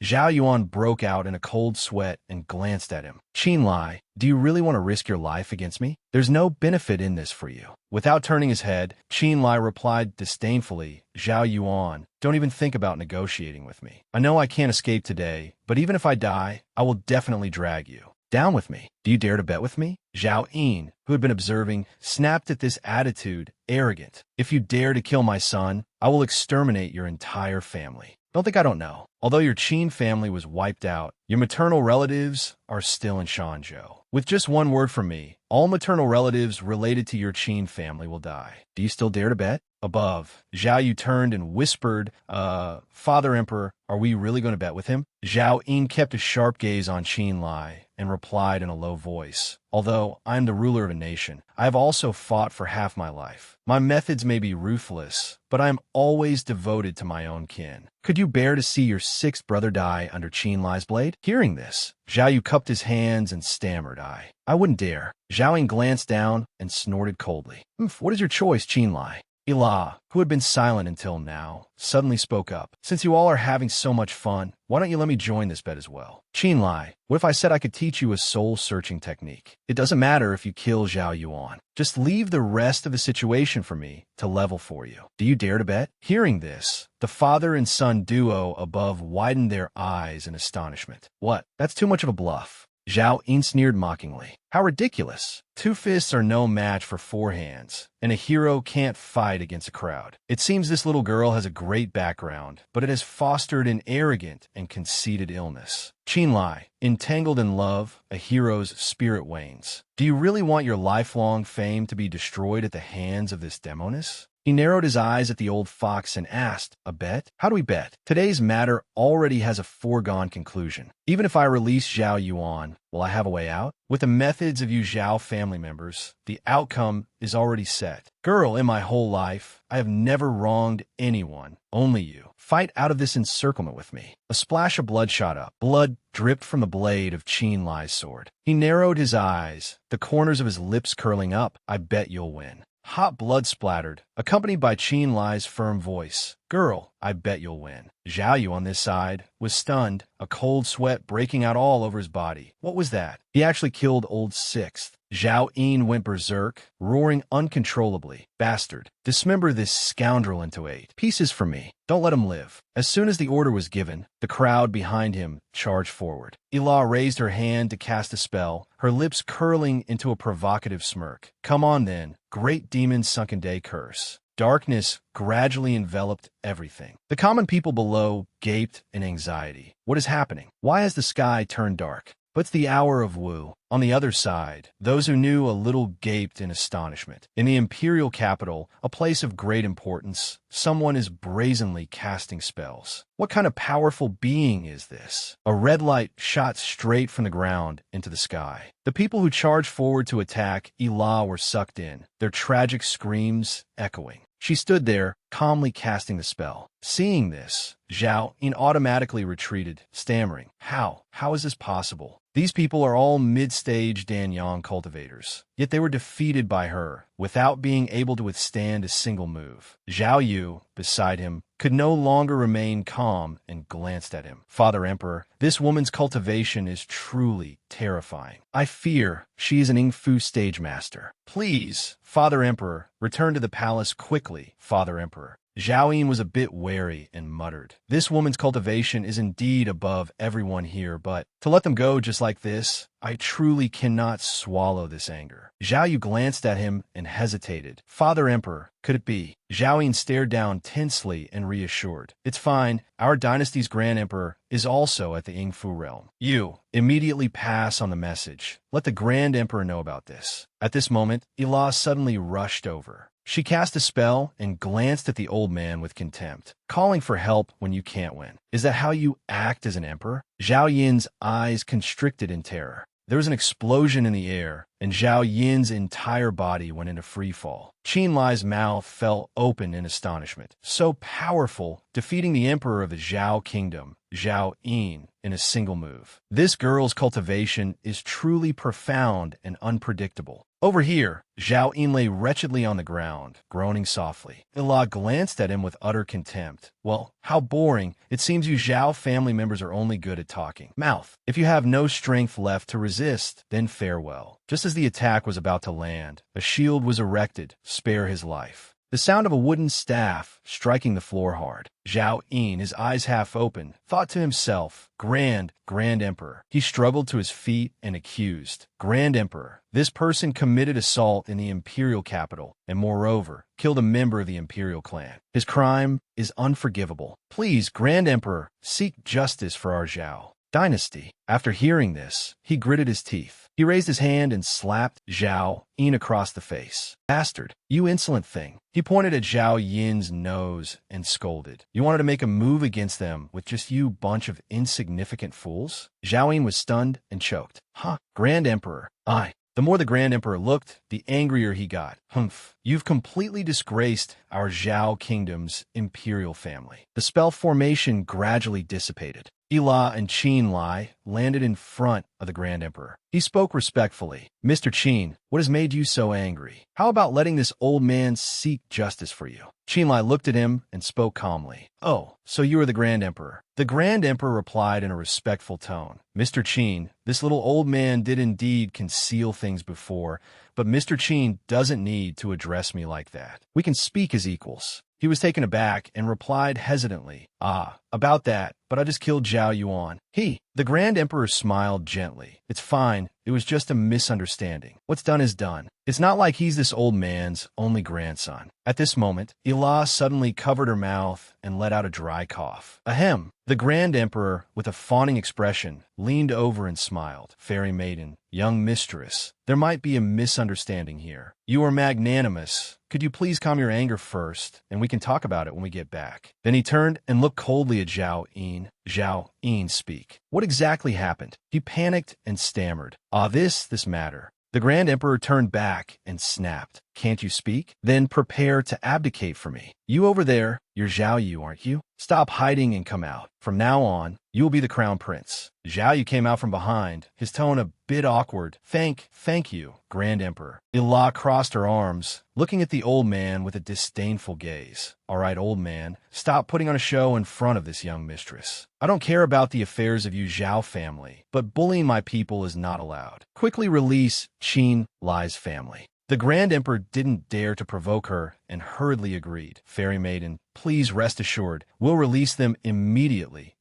Zhao Yuan broke out in a cold sweat and glanced at him. Qin Lai, do you really want to risk your life against me? There's no benefit in this for you. Without turning his head, Qin Lai replied disdainfully, Zhao Yuan, don't even think about negotiating with me. I know I can't escape today, but even if I die, I will definitely drag you. Down with me. Do you dare to bet with me? Zhao Yun, who had been observing, snapped at this attitude, arrogant. If you dare to kill my son, I will exterminate your entire family. Don't think I don't know. Although your Qin family was wiped out, your maternal relatives are still in Shanzhou. With just one word from me, all maternal relatives related to your Qin family will die. Do you still dare to bet? Above, Zhao Yu turned and whispered, Father Emperor, are we really going to bet with him? Zhao Yun kept a sharp gaze on Qin Lai and replied in a low voice, although I am the ruler of a nation, I have also fought for half my life. My methods may be ruthless, but I am always devoted to my own kin. Could you bear to see your sixth brother die under Qin Lai's blade? Hearing this, Zhao Yu cupped his hands and stammered, I wouldn't dare. Zhao Yun glanced down and snorted coldly. What is your choice, Qin Lai? Ila, who had been silent until now, suddenly spoke up. Since you all are having so much fun, why don't you let me join this bet as well? Qin Lai, what if I said I could teach you a soul-searching technique? It doesn't matter if you kill Zhao Yuan. Just leave the rest of the situation for me to level for you. Do you dare to bet? Hearing this, the father and son duo above widened their eyes in astonishment. What? That's too much of a bluff. Zhao Yun sneered mockingly. How ridiculous. 2 fists are no match for 4 hands, and a hero can't fight against a crowd. It seems this little girl has a great background, but it has fostered an arrogant and conceited illness. Qin Lai, entangled in love, a hero's spirit wanes. Do you really want your lifelong fame to be destroyed at the hands of this demoness? He narrowed his eyes at the old fox and asked, a bet? How do we bet? Today's matter already has a foregone conclusion. Even if I release Zhao Yuan, will I have a way out? With the methods of you Zhao family members, the outcome is already set. Girl, in my whole life, I have never wronged anyone, only you. Fight out of this encirclement with me. A splash of blood shot up. Blood dripped from the blade of Qin Lai's sword. He narrowed his eyes, the corners of his lips curling up. I bet you'll win. Hot blood splattered, accompanied by Qin Lai's firm voice. Girl, I bet you'll win. Zhao Yu on this side was stunned, a cold sweat breaking out all over his body. What was that? He actually killed Old Sixth. Zhao Yun went berserk, roaring uncontrollably. Bastard, dismember this scoundrel into 8 pieces for me. Don't let him live. As soon as the order was given, the crowd behind him charged forward. Ila raised her hand to cast a spell, her lips curling into a provocative smirk. Come on then, great demon sunken day curse. Darkness gradually enveloped everything. The common people below gaped in anxiety. What is happening? Why has the sky turned dark? But it's the hour of Wu. On the other side, those who knew a little gaped in astonishment. In the imperial capital, a place of great importance, someone is brazenly casting spells. What kind of powerful being is this? A red light shot straight from the ground into the sky. The people who charged forward to attack Ila were sucked in, their tragic screams echoing. She stood there, calmly casting the spell. Seeing this, Zhao Yun automatically retreated, stammering. How? How is this possible? These people are all mid-stage Danyang cultivators, yet they were defeated by her, without being able to withstand a single move. Zhao Yu, beside him, could no longer remain calm and glanced at him. Father Emperor, this woman's cultivation is truly terrifying. I fear she is an Yingfu stage master. Please, Father Emperor, return to the palace quickly, Father Emperor. Zhao Yun was a bit wary and muttered. This woman's cultivation is indeed above everyone here, but to let them go just like this, I truly cannot swallow this anger. Zhao Yu glanced at him and hesitated. Father Emperor, could it be? Zhao Yun stared down tensely and reassured. It's fine. Our dynasty's Grand Emperor is also at the Yingfu realm. You, immediately pass on the message. Let the Grand Emperor know about this. At this moment, Ila suddenly rushed over. She cast a spell and glanced at the old man with contempt, calling for help when you can't win. Is that how you act as an emperor? Zhao Yin's eyes constricted in terror. There was an explosion in the air, and Zhao Yin's entire body went into freefall. Qin Lai's mouth fell open in astonishment. So powerful, defeating the emperor of the Zhao kingdom, Zhao Yin, in a single move. This girl's cultivation is truly profound and unpredictable. Over here, Zhao Yin lay wretchedly on the ground, groaning softly. Ila glanced at him with utter contempt. Well, how boring. It seems you Zhao family members are only good at talking. Mouth. If you have no strength left to resist, then farewell. Just as the attack was about to land, a shield was erected. Spare his life. The sound of a wooden staff striking the floor hard. Zhao Yin, his eyes half open, thought to himself, Grand Emperor. He struggled to his feet and accused, Grand Emperor. This person committed assault in the imperial capital and, moreover, killed a member of the imperial clan. His crime is unforgivable. Please, Grand Emperor, seek justice for our Zhao dynasty. After hearing this, he gritted his teeth. He raised his hand and slapped Zhao Yin across the face. Bastard, you insolent thing. He pointed at Zhao Yin's nose and scolded. You wanted to make a move against them with just you bunch of insignificant fools? Zhao Yin was stunned and choked. Huh, Grand Emperor. Aye. The more the Grand Emperor looked, the angrier he got. Humph. You've completely disgraced our Zhao kingdom's imperial family. The spell formation gradually dissipated. Ila and Qin Lai landed in front of the Grand Emperor. He spoke respectfully. Mr. Qin, what has made you so angry? How about letting this old man seek justice for you? Qin Lai looked at him and spoke calmly. Oh, so you are the Grand Emperor. The Grand Emperor replied in a respectful tone. Mr. Qin, this little old man did indeed conceal things before, but Mr. Qin doesn't need to address me like that. We can speak as equals. He was taken aback and replied hesitantly, about that, but I just killed Zhao Yuan. The Grand Emperor smiled gently. It's fine. It was just a misunderstanding. What's done is done. It's not like he's this old man's only grandson. At this moment, Ila suddenly covered her mouth and let out a dry cough. Ahem. The Grand Emperor, with a fawning expression, leaned over and smiled. Fairy maiden, young mistress, there might be a misunderstanding here. You are magnanimous. Could you please calm your anger first, and we can talk about it when we get back? Then he turned and looked coldly at Zhao Yin. Zhao Yin, speak. What exactly happened? He panicked and stammered. This matter. The Grand Emperor turned back and snapped. Can't you speak? Then prepare to abdicate for me. You over there, you're Zhao Yu, aren't you? Stop hiding and come out. From now on, you will be the crown prince. Zhao Yu came out from behind, his tone a bit awkward. Thank you, Grand Emperor. Ila crossed her arms, looking at the old man with a disdainful gaze. All right, old man, stop putting on a show in front of this young mistress. I don't care about the affairs of you Zhao family, but bullying my people is not allowed. Quickly release Qin Lai's family. The Grand Emperor didn't dare to provoke her and hurriedly agreed. Fairy maiden, please rest assured, we'll release them immediately.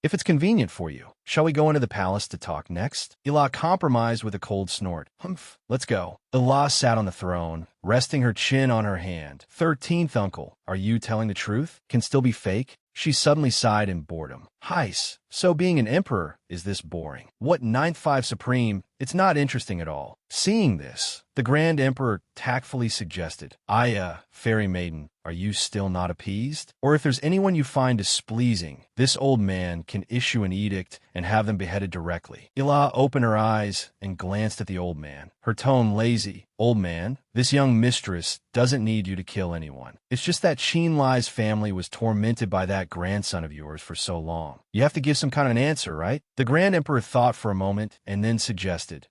If it's convenient for you. Shall we go into the palace to talk next? Ila compromised with a cold snort. Humph, let's go. Ila sat on the throne, resting her chin on her hand. 13th uncle, are you telling the truth? Can still be fake? She suddenly sighed in boredom. Heis, so being an emperor is this boring? What 9th 5 supreme? It's not interesting at all. Seeing this, the Grand Emperor tactfully suggested, Fairy maiden, are you still not appeased? Or if there's anyone you find displeasing, this old man can issue an edict and have them beheaded directly. Ila opened her eyes and glanced at the old man, her tone lazy. Old man, this young mistress doesn't need you to kill anyone. It's just that Qin Lai's family was tormented by that grandson of yours for so long. You have to give some kind of an answer, right? The Grand Emperor thought for a moment and then suggested,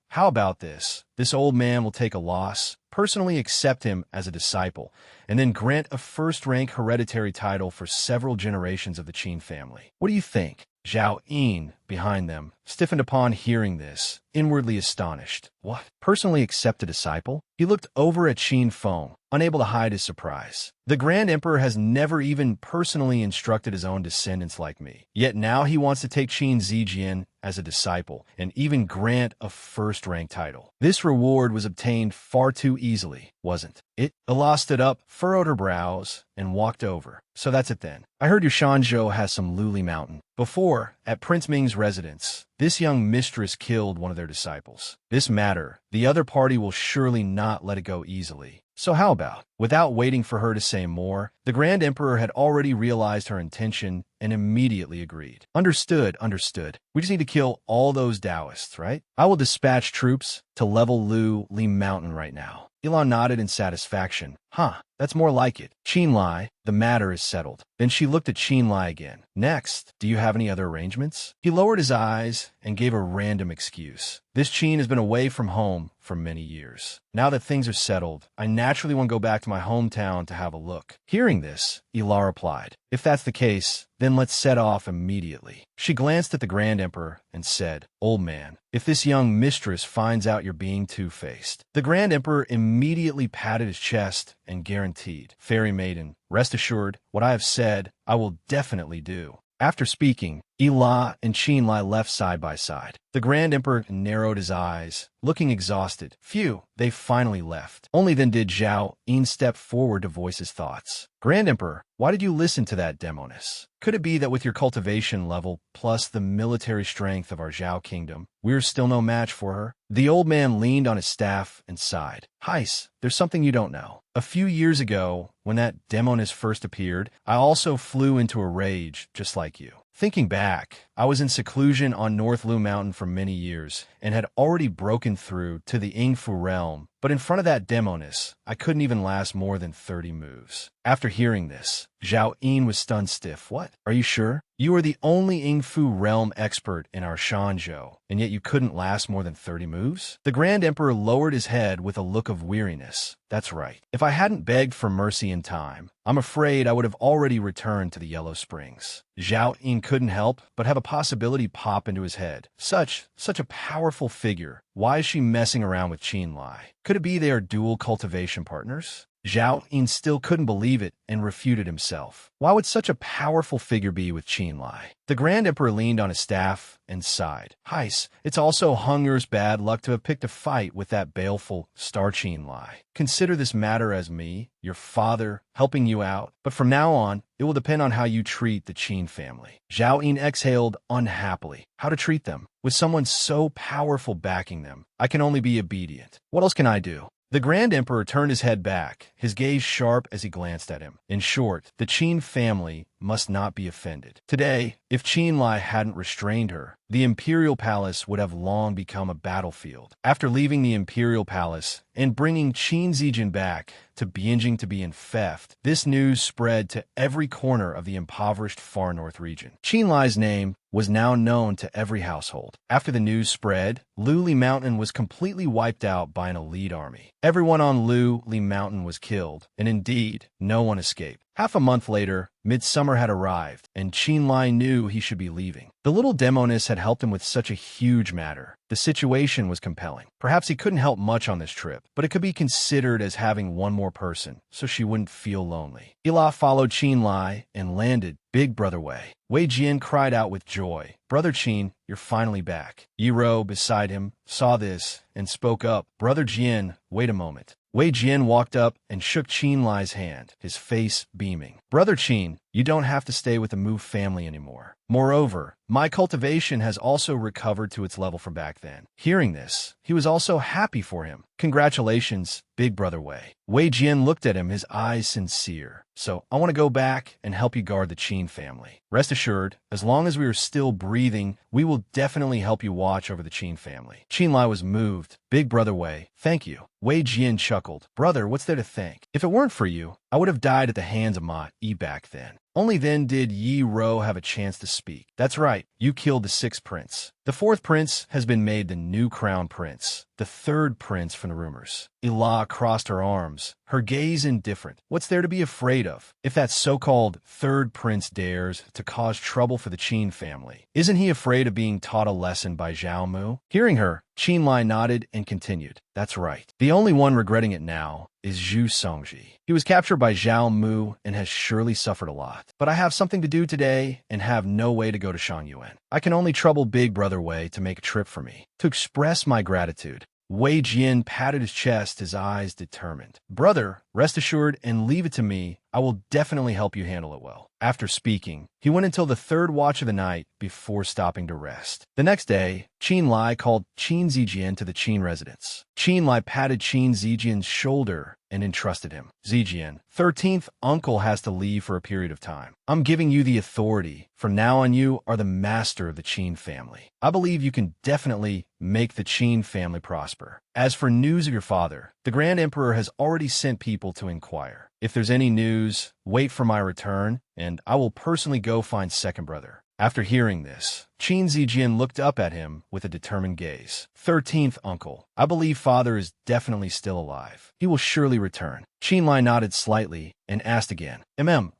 how about this? This old man will take a loss, personally accept him as a disciple, and then grant a first-rank hereditary title for several generations of the Qin family. What do you think? Zhao Yin, behind them, stiffened upon hearing this, inwardly astonished. What? Personally accept a disciple? He looked over at Qin Feng, unable to hide his surprise. The Grand Emperor has never even personally instructed his own descendants like me. Yet now he wants to take Qin Zijian as a disciple and even grant a first-rank title. This reward was obtained far too easily, wasn't it? Ila stood up, furrowed her brows, and walked over. So that's it then. I heard Yushanzhou has some Luli Mountain. Before, at Prince Ming's residence, this young mistress killed one of their disciples. This matter, the other party will surely not let it go easily. So how about? Without waiting for her to say more, the Grand Emperor had already realized her intention and immediately agreed. Understood, understood. We just need to kill all those Taoists, right? I will dispatch troops to level Li Mountain right now. Elon nodded in satisfaction. Huh, that's more like it. Qinlai, the matter is settled. Then she looked at Qinlai again. Next, do you have any other arrangements? He lowered his eyes and gave a random excuse. This Qin has been away from home for many years. Now that things are settled, I naturally want to go back to my hometown to have a look. Hearing this, Ela replied, if that's the case, then let's set off immediately. She glanced at the Grand Emperor and said, Old man, if this young mistress finds out you're being two-faced. The Grand Emperor immediately patted his chest and guaranteed, Fairy Maiden, rest assured, what I have said, I will definitely do. After speaking, Ela and Qinlai left side by side. The Grand Emperor narrowed his eyes, looking exhausted. Phew, they finally left. Only then did Zhao Yin step forward to voice his thoughts. Grand Emperor, why did you listen to that demoness? Could it be that with your cultivation level, plus the military strength of our Zhao kingdom, we're still no match for her? The old man leaned on his staff and sighed. Heis, there's something you don't know. A few years ago, when that demoness first appeared, I also flew into a rage, just like you. Thinking back, I was in seclusion on North Lu Mountain for many years and had already broken through to the Yingfu realm, but in front of that demoness, I couldn't even last more than 30 moves. After hearing this, Zhao Yin was stunned stiff. What? Are you sure? You are the only Yingfu realm expert in our Shanzhou, and yet you couldn't last more than 30 moves? The Grand Emperor lowered his head with a look of weariness. That's right. If I hadn't begged for mercy in time, I'm afraid I would have already returned to the Yellow Springs. Zhao Yin couldn't help but have a possibility pop into his head. Such a powerful figure. Why is she messing around with Qinlai? Could it be they are dual cultivation partners? Zhao Yin still couldn't believe it and refuted himself. Why would such a powerful figure be with Qinlai? The Grand Emperor leaned on his staff and sighed. Heis, it's also Hunger's bad luck to have picked a fight with that baleful Star Qinlai. Consider this matter as me, your father, helping you out, but from now on, it will depend on how you treat the Qin family. Zhao Yin exhaled unhappily. How to treat them? With someone so powerful backing them, I can only be obedient. What else can I do? The Grand Emperor turned his head back, his gaze sharp as he glanced at him. In short, the Qin family must not be offended. Today, if Qinlai hadn't restrained her, the Imperial Palace would have long become a battlefield. After leaving the Imperial Palace and bringing Qin Zijin back to Bianjing to be in theft, this news spread to every corner of the impoverished far north region. Qinlai's name was now known to every household. After the news spread, Li Mountain was completely wiped out by an elite army. Everyone on Li Mountain was killed, and indeed, no one escaped. Half a month later, midsummer had arrived, and Qinlai knew he should be leaving. The little demoness had helped him with such a huge matter. The situation was compelling. Perhaps he couldn't help much on this trip, but it could be considered as having one more person, so she wouldn't feel lonely. Ela followed Qinlai and landed Big Brother way. Wei Jian cried out with joy. Brother Qin, you're finally back. Yiro, beside him, saw this and spoke up. Brother Jian, wait a moment. Wei Jian walked up and shook Qinlai's hand, his face beaming. Brother Qin, you don't have to stay with the Mu family anymore. Moreover, my cultivation has also recovered to its level from back then. Hearing this, he was also happy for him. Congratulations, Big Brother Wei. Wei Jian looked at him, his eyes sincere. So, I want to go back and help you guard the Qin family. Rest assured, as long as we are still breathing, we will definitely help you watch over the Qin family. Qinlai was moved. Big Brother Wei, thank you. Wei Jian chuckled. Brother, what's there to thank? If it weren't for you, I would have died at the hands of Ma Yi back then. Only then did Yi Ro have a chance to speak. That's right, you killed the sixth prince. The fourth prince has been made the new crown prince, the third prince from the rumors. Ela crossed her arms, her gaze indifferent. What's there to be afraid of? If that so-called third prince dares to cause trouble for the Qin family, isn't he afraid of being taught a lesson by Zhao Mu? Hearing her, Qinlai nodded and continued. That's right. The only one regretting it now is Zhu Songji. He was captured by Zhao Mu and has surely suffered a lot. But I have something to do today and have no way to go to Shangyuan. I can only trouble Big Brother Wei to make a trip for me. To express my gratitude, Wei Jian patted his chest, his eyes determined. Brother, rest assured and leave it to me. I will definitely help you handle it well. After speaking, he went until the third watch of the night before stopping to rest. The next day, Qin Lai called Qin Zijian to the Qin residence. Qin Lai patted Qin Zijian's shoulder and entrusted him. Zijian, 13th uncle has to leave for a period of time. I'm giving you the authority. From now on, you are the master of the Qin family. I believe you can definitely make the Qin family prosper. As for news of your father, the Grand Emperor has already sent people to inquire. If there's any news, wait for my return, and I will personally go find second brother. After hearing this, Qin Zijian looked up at him with a determined gaze. 13th uncle, I believe father is definitely still alive. He will surely return. Qin Lai nodded slightly and asked again.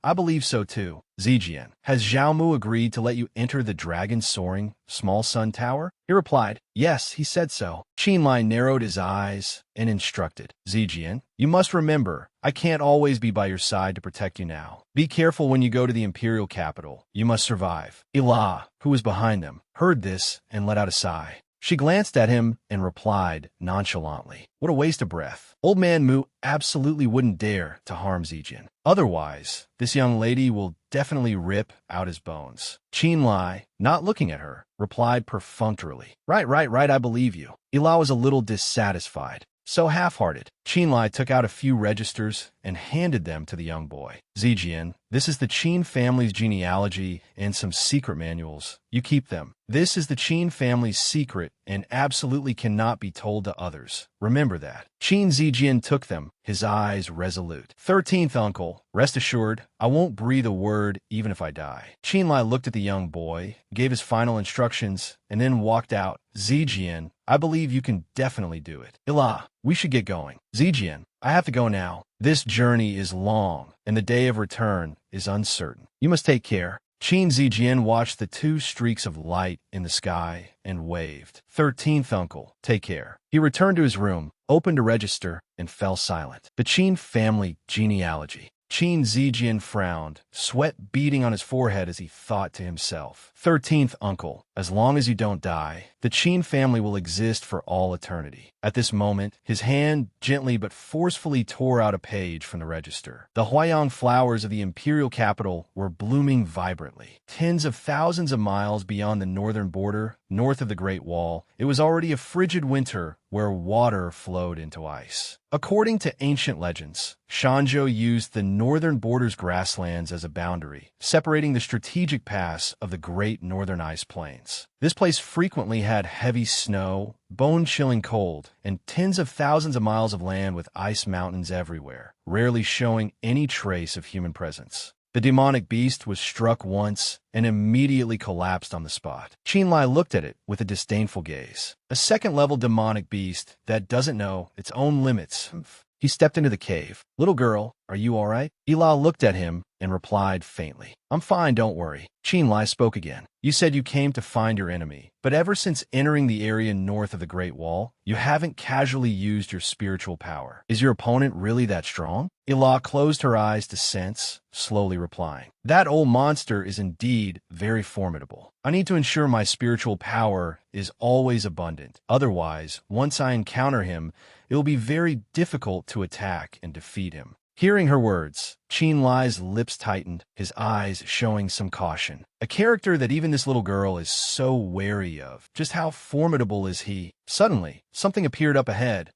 I believe so too. Zijian, has Zhao Mu agreed to let you enter the dragon-soaring small sun tower? He replied, yes, he said so. Qin Lai narrowed his eyes and instructed. Zijian, you must remember, I can't always be by your side to protect you now. Be careful when you go to the imperial capital. You must survive. Ila, who was behind them, heard this and let out a sigh. She glanced at him and replied nonchalantly, what a waste of breath. Old man Mu absolutely wouldn't dare to harm Zijian. Otherwise, this young lady will definitely rip out his bones. Qin Lai, not looking at her, replied perfunctorily. Right, I believe you. Ila was a little dissatisfied. So half-hearted. Qin Lai took out a few registers and handed them to the young boy. Zijian, this is the Qin family's genealogy and some secret manuals. You keep them. This is the Qin family's secret and absolutely cannot be told to others. Remember that. Qin Zijian took them, his eyes resolute. 13th uncle, rest assured, I won't breathe a word even if I die. Qin Lai looked at the young boy, gave his final instructions, and then walked out. Zijian, I believe you can definitely do it. Ila, we should get going. Zijian, I have to go now. This journey is long, and the day of return is uncertain. You must take care. Qin Zijian watched the two streaks of light in the sky and waved. 13th uncle, take care. He returned to his room, opened a register, and fell silent. The Qin family genealogy. Qin Zijian frowned, sweat beading on his forehead as he thought to himself. 13th uncle, as long as you don't die, the Qin family will exist for all eternity. At this moment, his hand gently but forcefully tore out a page from the register. The Huayang flowers of the imperial capital were blooming vibrantly. Tens of thousands of miles beyond the northern border, north of the Great Wall, it was already a frigid winter where water flowed into ice. According to ancient legends, Shanzhou used the northern border's grasslands as a boundary, separating the strategic pass of the Great Northern Ice Plains. This place frequently had heavy snow, bone-chilling cold, and tens of thousands of miles of land with ice mountains everywhere, rarely showing any trace of human presence. The demonic beast was struck once and immediately collapsed on the spot. Qin Lai looked at it with a disdainful gaze. A second-level demonic beast that doesn't know its own limits. He stepped into the cave. Little girl, are you all right? Ila looked at him and replied faintly. I'm fine, don't worry. Qin Lai spoke again. You said you came to find your enemy, but ever since entering the area north of the Great Wall, you haven't casually used your spiritual power. Is your opponent really that strong? Ila closed her eyes to sense, slowly replying. That old monster is indeed very formidable. I need to ensure my spiritual power is always abundant. Otherwise, once I encounter him, it will be very difficult to attack and defeat him. Hearing her words, Qin Lai's lips tightened, his eyes showing some caution. A character that even this little girl is so wary of. Just how formidable is he? Suddenly, something appeared up ahead.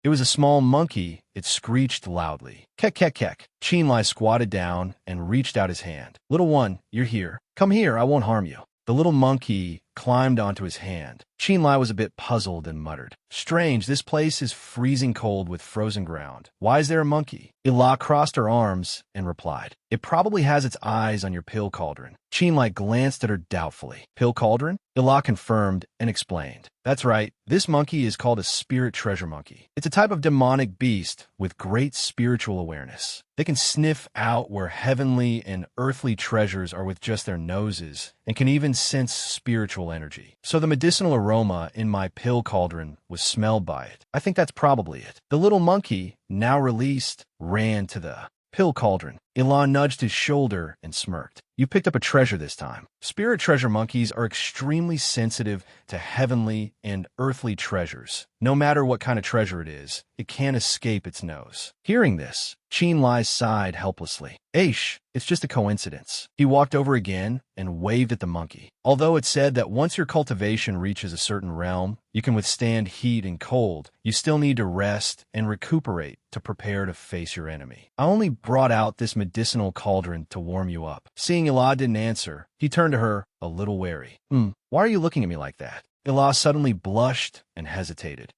It was a small monkey. It screeched loudly. Kek, kek, kek. Qin Lai squatted down and reached out his hand. Little one, you're here. Come here, I won't harm you. The little monkey climbed onto his hand. Qin Lai was a bit puzzled and muttered, Strange, this place is freezing cold with frozen ground. Why is there a monkey? Ila crossed her arms and replied, It probably has its eyes on your pill cauldron. Qin Lai glanced at her doubtfully. Pill cauldron? Ila confirmed and explained. That's right, this monkey is called a spirit treasure monkey. It's a type of demonic beast with great spiritual awareness. They can sniff out where heavenly and earthly treasures are with just their noses and can even sense spiritual energy. So the medicinal aroma in my pill cauldron was smelled by it. I think that's probably it. The little monkey, now released, ran to the pill cauldron. Ilan nudged his shoulder and smirked. You picked up a treasure this time. Spirit treasure monkeys are extremely sensitive to heavenly and earthly treasures. No matter what kind of treasure it is, it can't escape its nose. Hearing this, Qin Lai sighed helplessly. Aish, it's just a coincidence. He walked over again and waved at the monkey. Although it said that once your cultivation reaches a certain realm, you can withstand heat and cold, you still need to rest and recuperate to prepare to face your enemy. I only brought out this medicinal cauldron to warm you up. Seeing Ila didn't answer, he turned to her, a little wary. Why are you looking at me like that? Ila suddenly blushed and hesitated.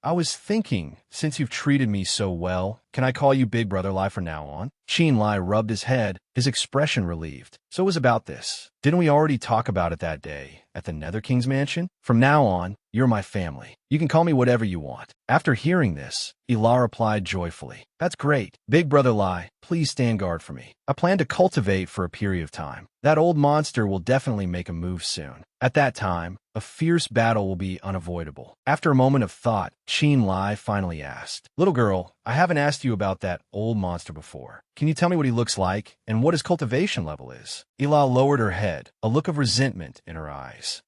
I was thinking, since you've treated me so well, can I call you Big Brother Lai from now on? Qin Lai rubbed his head, his expression relieved. So it was about this. Didn't we already talk about it that day at the Nether King's mansion? From now on, you're my family. You can call me whatever you want. After hearing this, Ila replied joyfully. That's great. Big Brother Lai, please stand guard for me. I plan to cultivate for a period of time. That old monster will definitely make a move soon. At that time, a fierce battle will be unavoidable. After a moment of thought, Qin Lai finally asked, Little girl, I haven't asked you about that old monster before. Can you tell me what he looks like and what his cultivation level is? Ila lowered her head, a look of resentment in her eyes.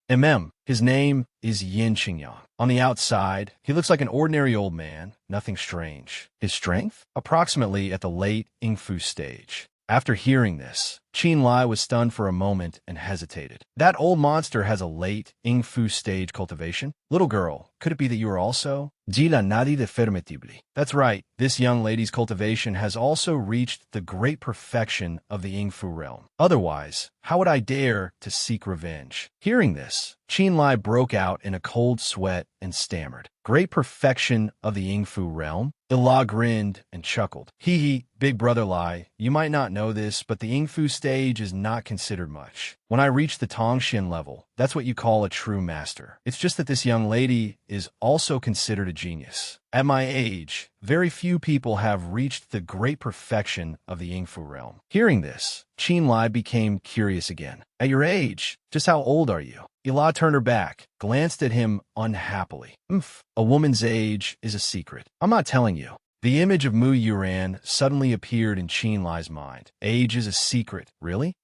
His name is Yin Qingyang. On the outside, he looks like an ordinary old man, nothing strange. His strength? Approximately at the late Yingfu stage. After hearing this, Qin Lai was stunned for a moment and hesitated. That old monster has a late Yingfu stage cultivation? Little girl, could it be that you are also? Gila nadi de fermetibli. That's right, this young lady's cultivation has also reached the great perfection of the Yingfu realm. Otherwise, how would I dare to seek revenge? Hearing this, Qin Lai broke out in a cold sweat and stammered. Great perfection of the Yingfu realm? Ila grinned and chuckled. Hee, Big Brother Lai, you might not know this, but the Yingfu stage is not considered much. When I reach the Tongxin level, that's what you call a true master. It's just that this young lady is also considered a genius. At my age, very few people have reached the great perfection of the Yingfu realm. Hearing this, Qin Lai became curious again. At your age, just how old are you? Ila turned her back, glanced at him unhappily. A woman's age is a secret. I'm not telling you. The image of Mu Yuran suddenly appeared in Qin Lai's mind. Age is a secret. Really?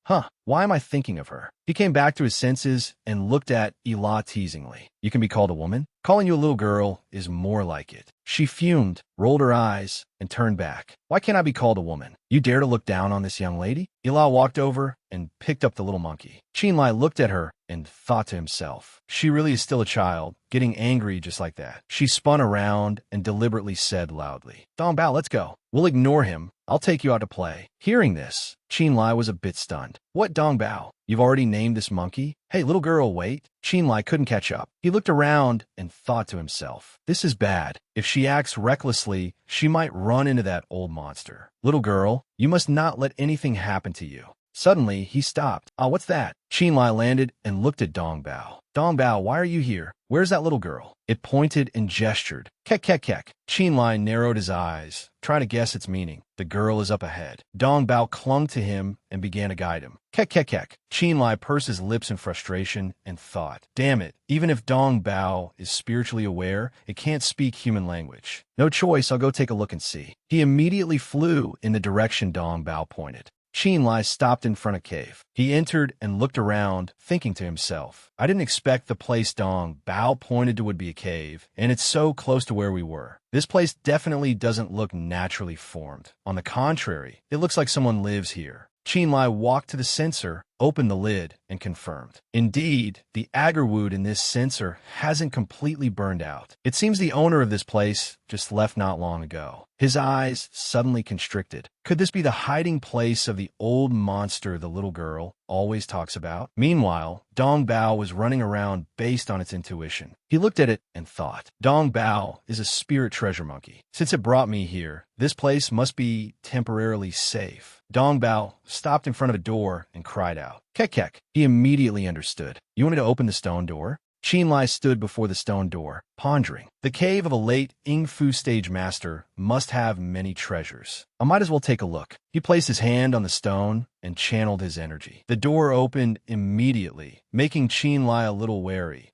Why am I thinking of her? He came back to his senses and looked at Ila teasingly. You can be called a woman? Calling you a little girl is more like it. She fumed, rolled her eyes, and turned back. Why can't I be called a woman? You dare to look down on this young lady? Ila walked over and picked up the little monkey. Qin Lai looked at her and thought to himself, she really is still a child, getting angry just like that. She spun around and deliberately said loudly, Dong Bao, let's go. We'll ignore him. I'll take you out to play. Hearing this, Qin Lai was a bit stunned. What Dong Bao? You've already named this monkey? Hey, little girl, wait. Qin Lai couldn't catch up. He looked around and thought to himself, this is bad. If she acts recklessly, she might run into that old monster. Little girl, you must not let anything happen to you. Suddenly, he stopped. What's that? Qin Lai landed and looked at Dong Bao. Dong Bao, why are you here? Where's that little girl? It pointed and gestured. Kek, kek, kek. Qin Lai narrowed his eyes, trying to guess its meaning. The girl is up ahead. Dong Bao clung to him and began to guide him. Kek, kek, kek. Qin Lai pursed his lips in frustration and thought, damn it, even if Dong Bao is spiritually aware, it can't speak human language. No choice, I'll go take a look and see. He immediately flew in the direction Dong Bao pointed. Qin Lai stopped in front of cave. He entered and looked around, thinking to himself, I didn't expect the place Dong Bao pointed to would be a cave, and it's so close to where we were. This place definitely doesn't look naturally formed. On the contrary, it looks like someone lives here. Qin Lai walked to the censer, opened the lid, and confirmed. Indeed, the agarwood in this censer hasn't completely burned out. It seems the owner of this place just left not long ago. His eyes suddenly constricted. Could this be the hiding place of the old monster the little girl always talks about? Meanwhile, Dong Bao was running around based on its intuition. He looked at it and thought, Dong Bao is a spirit treasure monkey. Since it brought me here, this place must be temporarily safe. Dong Bao stopped in front of a door and cried out, Kek kek. He immediately understood. You wanted to open the stone door? Qin Lai stood before the stone door, pondering. The cave of a late Yingfu stage master must have many treasures. I might as well take a look. He placed his hand on the stone and channeled his energy. The door opened immediately, making Qin Lai a little wary.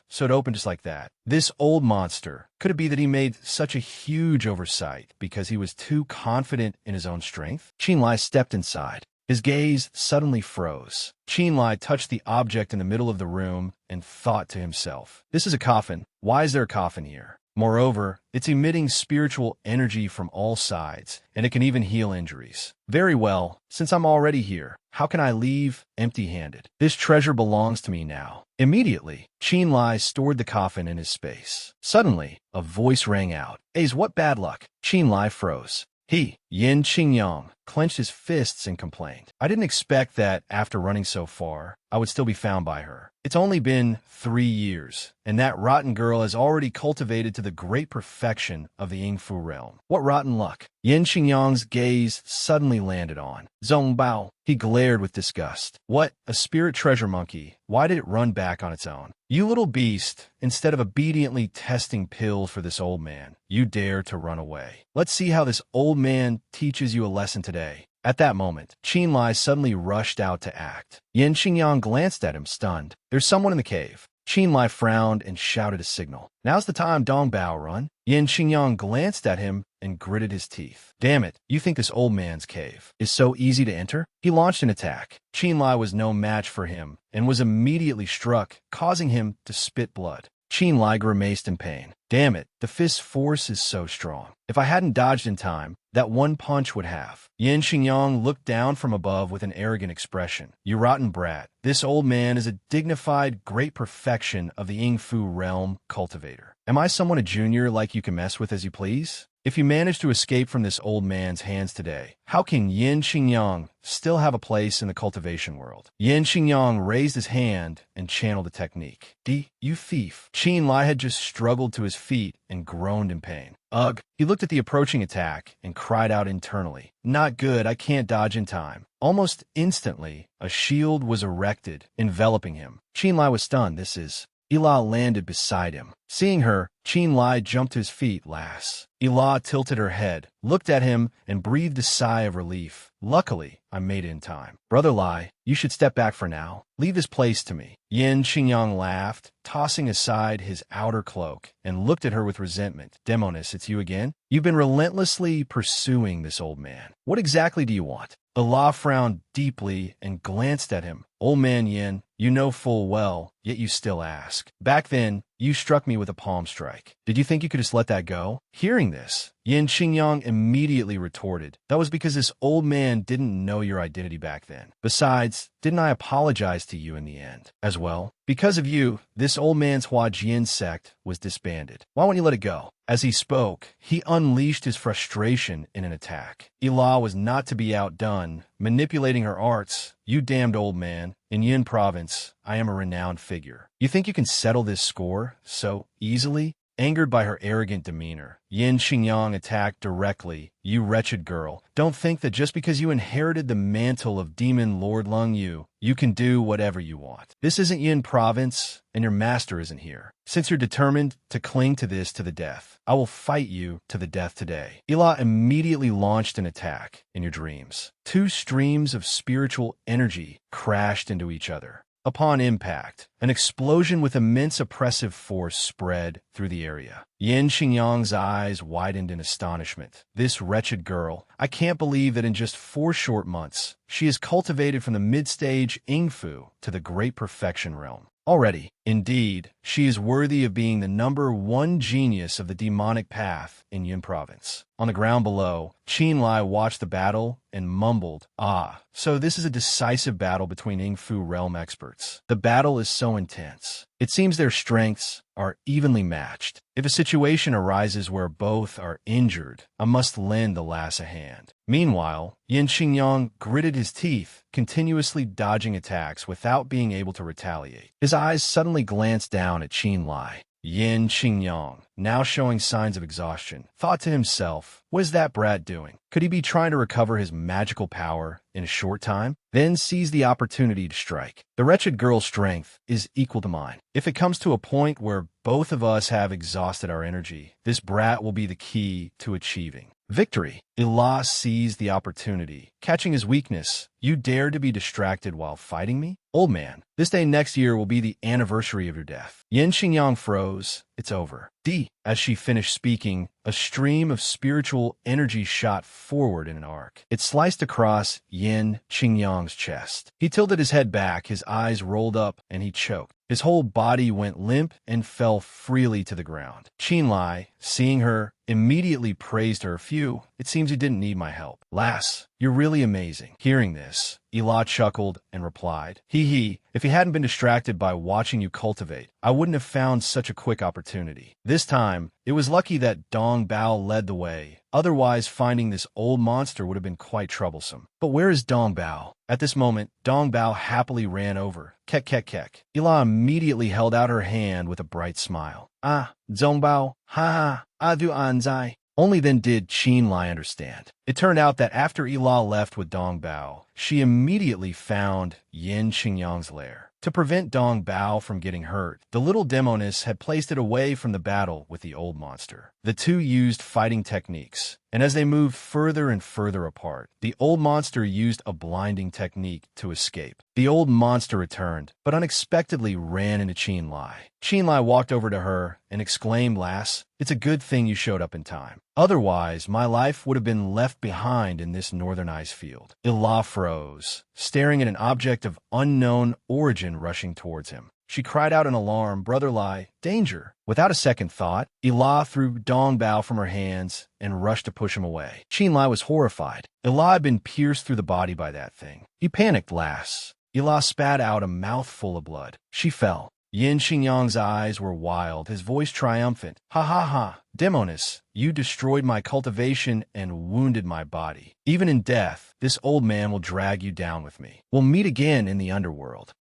So it opened just like that. This old monster, could it be that he made such a huge oversight because he was too confident in his own strength? Qin Lai stepped inside. His gaze suddenly froze. Qin Lai touched the object in the middle of the room and thought to himself, this is a coffin. Why is there a coffin here? Moreover, it's emitting spiritual energy from all sides, and it can even heal injuries. Very well, since I'm already here, how can I leave empty-handed? This treasure belongs to me now. Immediately, Qin Lai stored the coffin in his space. Suddenly, a voice rang out. Ace, what bad luck? Qin Lai froze. Yin Qingyang clenched his fists and complained. I didn't expect that after running so far, I would still be found by her. It's only been 3 years, and that rotten girl has already cultivated to the great perfection of the Yingfu realm. What rotten luck! Yin Qingyang's gaze suddenly landed on Zhong Bao. He glared with disgust. What? A spirit treasure monkey? Why did it run back on its own? You little beast, instead of obediently testing pills for this old man, you dare to run away. Let's see how this old man teaches you a lesson today. At that moment, Qin Lai suddenly rushed out to act. Yin Qingyang glanced at him, stunned. There's someone in the cave. Qin Lai frowned and shouted a signal. Now's the time, Dong Bao, run. Yin Qingyang glanced at him and gritted his teeth. Damn it, you think this old man's cave is so easy to enter? He launched an attack. Qin Lai was no match for him and was immediately struck, causing him to spit blood. Qin Lai grimaced in pain. Damn it, the fist's force is so strong. If I hadn't dodged in time, that one punch would have. Yin Qingyang looked down from above with an arrogant expression. You rotten brat. This old man is a dignified, great perfection of the Yingfu realm cultivator. Am I someone a junior like you can mess with as you please? If you manage to escape from this old man's hands today, how can Yin Qingyang still have a place in the cultivation world? Yin Qingyang raised his hand and channeled a technique. You thief. Qin Lai had just struggled to his feet and groaned in pain. Ugh. He looked at the approaching attack and cried out internally. Not good, I can't dodge in time. Almost instantly, a shield was erected, enveloping him. Qin Lai was stunned. This is... Ila landed beside him. Seeing her, Qin Lai jumped to his feet. Lass. Ila tilted her head, looked at him, and breathed a sigh of relief. Luckily, I made it in time. Brother Lai, you should step back for now. Leave this place to me. Yin Qingyang laughed, tossing aside his outer cloak, and looked at her with resentment. Demonis, it's you again? You've been relentlessly pursuing this old man. What exactly do you want? Allah frowned deeply and glanced at him. Old man Yin, you know full well, yet you still ask. Back then, you struck me with a palm strike. Did you think you could just let that go? Hearing this, Yin Qingyang immediately retorted. That was because this old man didn't know your identity back then. Besides, didn't I apologize to you in the end as well? Because of you, this old man's Huajian sect was disbanded. Why won't you let it go? As he spoke, he unleashed his frustration in an attack. Ila was not to be outdone, manipulating her arts. You damned old man. In Yin province, I am a renowned figure. You think you can settle this score so easily? Angered by her arrogant demeanor, Yin Qingyang attacked directly. You wretched girl, don't think that just because you inherited the mantle of Demon Lord Lung Yu, you can do whatever you want. This isn't Yin province, and your master isn't here. Since you're determined to cling to this to the death, I will fight you to the death today. Ila immediately launched an attack in your dreams. Two streams of spiritual energy crashed into each other. Upon impact, an explosion with immense oppressive force spread through the area. Yin Qingyang's eyes widened in astonishment. This wretched girl, I can't believe that in just 4 short months, she has cultivated from the mid-stage Yingfu to the great perfection realm. Already, indeed, she is worthy of being the #1 genius of the demonic path in Yin province. On the ground below, Qin Lai watched the battle and mumbled, so this is a decisive battle between Yingfu realm experts. The battle is so intense. It seems their strengths are evenly matched. If a situation arises where both are injured, I must lend the lass a hand. Meanwhile, Yin Qingyang gritted his teeth, continuously dodging attacks without being able to retaliate. His eyes suddenly glanced down at Qin Lai. Yin Qingyang, now showing signs of exhaustion, thought to himself, what is that brat doing? Could he be trying to recover his magical power in a short time? Then seized the opportunity to strike. The wretched girl's strength is equal to mine. If it comes to a point where both of us have exhausted our energy, this brat will be the key to achieving victory. Ila seized the opportunity, catching his weakness. You dare to be distracted while fighting me? Old man, this day next year will be the anniversary of your death. Yin Qingyang froze. It's over. As she finished speaking, a stream of spiritual energy shot forward in an arc. It sliced across Yin Qingyang's chest. He tilted his head back, his eyes rolled up, and he choked. His whole body went limp and fell freely to the ground. Qinlai, seeing her, immediately praised her. Phew, it seems you didn't need my help. Lass, you're really amazing. Hearing this, Ela chuckled and replied, Hee hee, if he hadn't been distracted by watching you cultivate, I wouldn't have found such a quick opportunity. This time, it was lucky that Dong Bao led the way. Otherwise, finding this old monster would have been quite troublesome. But where is Dong Bao? At this moment, Dong Bao happily ran over. Kek kek kek. Ela immediately held out her hand with a bright smile. Ah, Dong Bao, ha ha, adu anzai. Only then did Qinlai understand. It turned out that after Ela left with Dong Bao, she immediately found Yin Qingyang's lair. To prevent Dong Bao from getting hurt, the little demoness had placed it away from the battle with the old monster. The two used fighting techniques, and as they moved further and further apart, the old monster used a blinding technique to escape. The old monster returned, but unexpectedly ran into Qinlai. Qinlai walked over to her and exclaimed, Lass, it's a good thing you showed up in time. Otherwise, my life would have been left behind in this northern ice field. Ela froze, staring at an object of unknown origin rushing towards him. She cried out in alarm, Brother Lai, danger! Without a second thought, Ela threw Dong Bao from her hands and rushed to push him away. Qinlai was horrified. Ela had been pierced through the body by that thing. He panicked, Lass. Ela spat out a mouthful of blood. She fell. Yin Xingyang's eyes were wild, his voice triumphant. Ha ha ha, demoness, you destroyed my cultivation and wounded my body. Even in death, this old man will drag you down with me. We'll meet again in the underworld.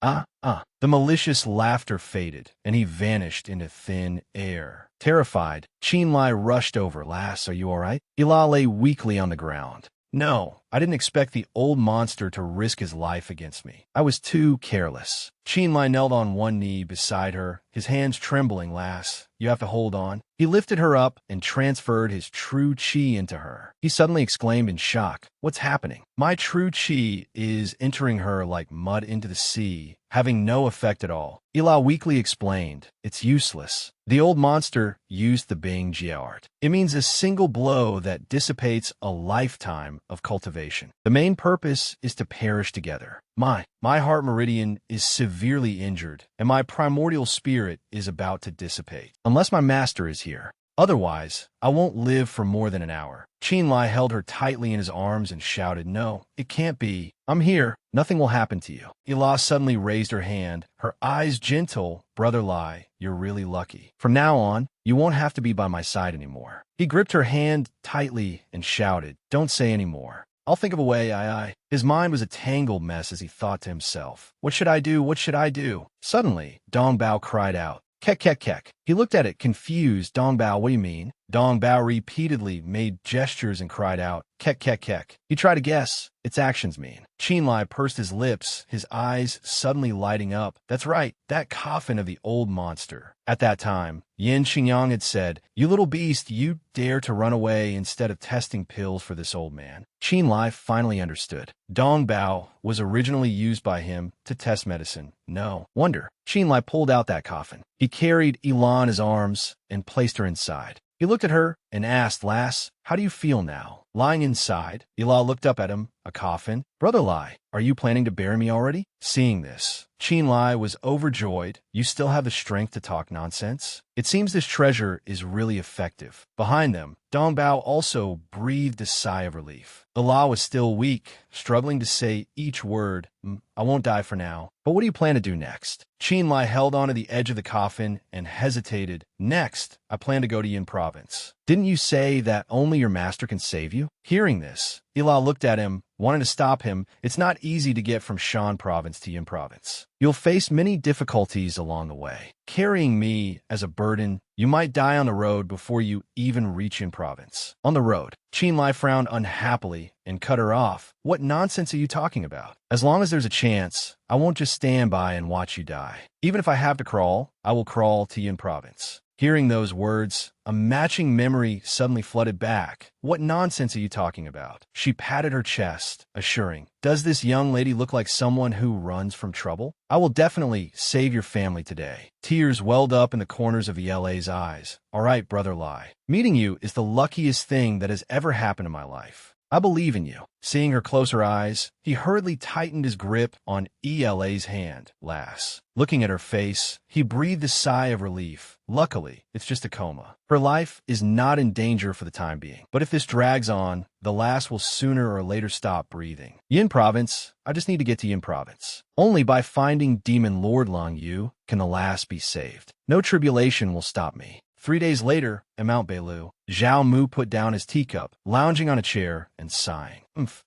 The malicious laughter faded, and he vanished into thin air. Terrified, Qinlai rushed over. Lass, are you all right? Ela lay weakly on the ground. No, I didn't expect the old monster to risk his life against me. I was too careless. Qinlai knelt on one knee beside her, his hands trembling. Lass, you have to hold on. He lifted her up and transferred his true qi into her. He suddenly exclaimed in shock, What's happening? My true qi is entering her like mud into the sea, having no effect at all. Ela weakly explained, It's useless. The old monster used the Bing Jia art. It means a single blow that dissipates a lifetime of cultivation. The main purpose is to perish together. My heart meridian is severely injured, and my primordial spirit is about to dissipate. Unless my master is here. Otherwise, I won't live for more than an hour. Qinlai held her tightly in his arms and shouted, No, it can't be. I'm here. Nothing will happen to you. Ela suddenly raised her hand, her eyes gentle. Brother Lai, you're really lucky. From now on, you won't have to be by my side anymore. He gripped her hand tightly and shouted, Don't say any more. I'll think of a way, I. His mind was a tangled mess as he thought to himself. What should I do? What should I do? Suddenly, Dong Bao cried out, Kek kek kek. He looked at it, confused. Dong Bao, what do you mean? Dong Bao repeatedly made gestures and cried out, Kek kek kek. He tried to guess. Its actions mean. Qinlai pursed his lips, his eyes suddenly lighting up. That's right, that coffin of the old monster. At that time, Yin Xingyang had said, You little beast, you dare to run away instead of testing pills for this old man. Qinlai finally understood. Dong Bao was originally used by him to test medicine. No wonder. Qinlai pulled out that coffin. He carried Ela in his arms and placed her inside. He looked at her and asked, Lass, how do you feel now? Lying inside, Ela looked up at him, a coffin. Brother Lai, are you planning to bury me already? Seeing this, Qinlai was overjoyed. You still have the strength to talk nonsense? It seems this treasure is really effective. Behind them, Dong Bao also breathed a sigh of relief. Ela was still weak, struggling to say each word. I won't die for now. But what do you plan to do next? Qinlai held onto the edge of the coffin and hesitated. Next, I plan to go to Yin Province. Didn't you say that only your master can save you? Hearing this, Ela looked at him, wanting to stop him. It's not easy to get from Shan Province to Yin Province. You'll face many difficulties along the way. Carrying me as a burden, you might die on the road before you even reach Yin Province. On the road, Qinlai frowned unhappily and cut her off. What nonsense are you talking about? As long as there's a chance, I won't just stand by and watch you die. Even if I have to crawl, I will crawl to Yin Province. Hearing those words, a matching memory suddenly flooded back. What nonsense are you talking about? She patted her chest, assuring, Does this young lady look like someone who runs from trouble? I will definitely save your family today. Tears welled up in the corners of Yele's eyes. All right, Brother Lai. Meeting you is the luckiest thing that has ever happened in my life. I believe in you. Seeing her close her eyes, he hurriedly tightened his grip on Ela's hand. Lass. Looking at her face, he breathed a sigh of relief. Luckily, it's just a coma. Her life is not in danger for the time being. But if this drags on, the lass will sooner or later stop breathing. Yin Province. I just need to get to Yin Province. Only by finding Demon Lord Long Yu can the lass be saved. No tribulation will stop me. 3 days later, at Mount Beilu, Zhao Mu put down his teacup, lounging on a chair and sighing.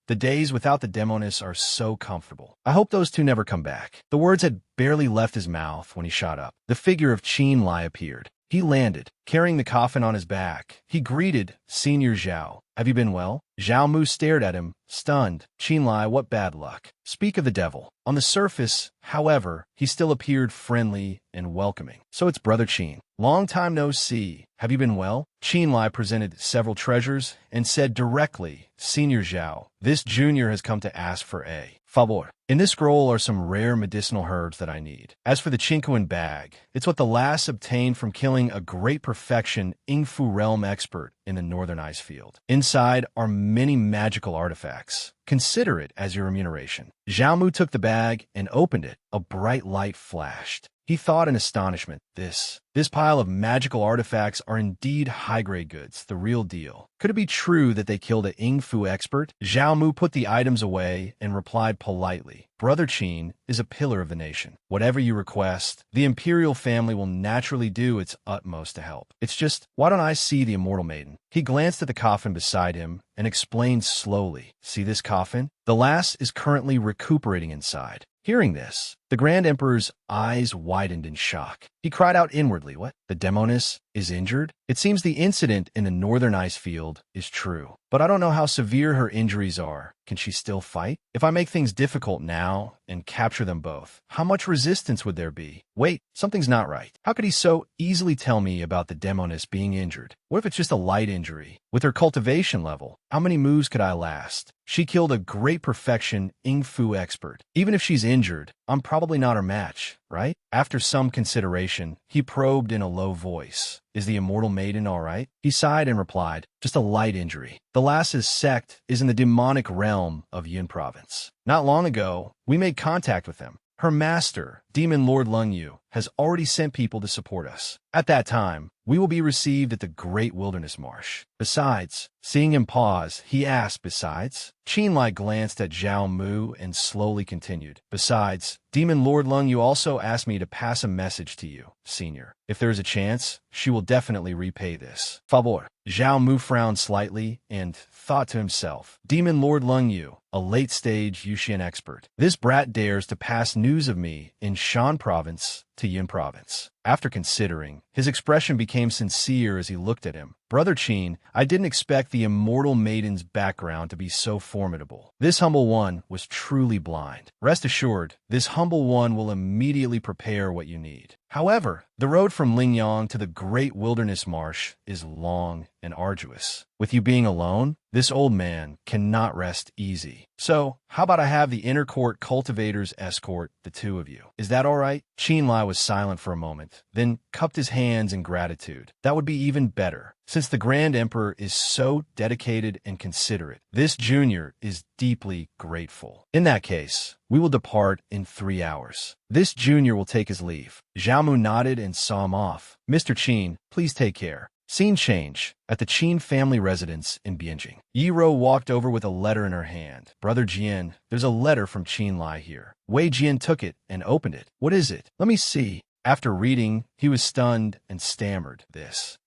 The days without the demoness are so comfortable. I hope those two never come back. The words had barely left his mouth when he shot up. The figure of Qin Lai appeared. He landed, carrying the coffin on his back. He greeted Senior Zhao. Have you been well? Zhao Mu stared at him, stunned. Qin Lai, what bad luck. Speak of the devil. On the surface, however, he still appeared friendly and welcoming. So it's Brother Qin. Long time no see. Have you been well? Qin Lai presented several treasures and said directly, Senior Zhao, this junior has come to ask for a favor. In this scroll are some rare medicinal herbs that I need. As for the Chinquan bag, it's what the lass obtained from killing a great perfection Yingfu realm expert in the Northern Ice Field. Inside are many magical artifacts. Consider it as your remuneration. Zhao Mu took the bag and opened it. A bright light flashed. He thought in astonishment, this pile of magical artifacts are indeed high-grade goods, the real deal. Could it be true that they killed a Yingfu expert? Zhao Mu put the items away and replied politely, Brother Qin is a pillar of the nation. Whatever you request, the imperial family will naturally do its utmost to help. It's just, why don't I see the immortal maiden? He glanced at the coffin beside him and explained slowly, see this coffin? The lass is currently recuperating inside. Hearing this, the Grand Emperor's eyes widened in shock. He cried out inwardly, what? The demoness is injured? It seems the incident in the Northern Ice Field is true. But I don't know how severe her injuries are. Can she still fight? If I make things difficult now and capture them both, how much resistance would there be? Wait, something's not right. How could he so easily tell me about the demoness being injured? What if it's just a light injury? With her cultivation level, how many moves could I last? She killed a great perfection Yingfu expert. Even if she's injured, I'm probably not her match, right? After some consideration, he probed in a low voice. Is the immortal maiden all right? He sighed and replied, just a light injury. The lass's sect is in the demonic realm of Yin Province. Not long ago, we made contact with them. Her master, Demon Lord Lung Yu, has already sent people to support us. At that time, we will be received at the Great Wilderness Marsh. Besides, seeing him pause, he asked, besides? Qin Lai glanced at Zhao Mu and slowly continued. Besides, Demon Lord Lung Yu also asked me to pass a message to you, Senior. If there is a chance, she will definitely repay this favor. Zhao Mu frowned slightly and thought to himself, Demon Lord Lung Yu, a late-stage Yuxian expert. This brat dares to pass news of me in Shan Province to Yin Province. After considering, his expression became sincere as he looked at him. Brother Qin, I didn't expect the immortal maiden's background to be so formidable. This humble one was truly blind. Rest assured, this humble one will immediately prepare what you need. However, the road from Lingyang to the Great Wilderness Marsh is long and arduous. With you being alone, this old man cannot rest easy. So, how about I have the inner court cultivators escort the two of you? Is that all right? Qin Lai was silent for a moment, then cupped his hands in gratitude. That would be even better. Since the Grand Emperor is so dedicated and considerate, this junior is deeply grateful. In that case, we will depart in 3 hours. This junior will take his leave. Zhao Mu nodded and saw him off. Mr. Qin, please take care. Scene change. At the Qin family residence in Bianjing. Yi Ro walked over with a letter in her hand. Brother Jian, there's a letter from Qin Lai here. Wei Jian took it and opened it. What is it? Let me see. After reading, he was stunned and stammered. This.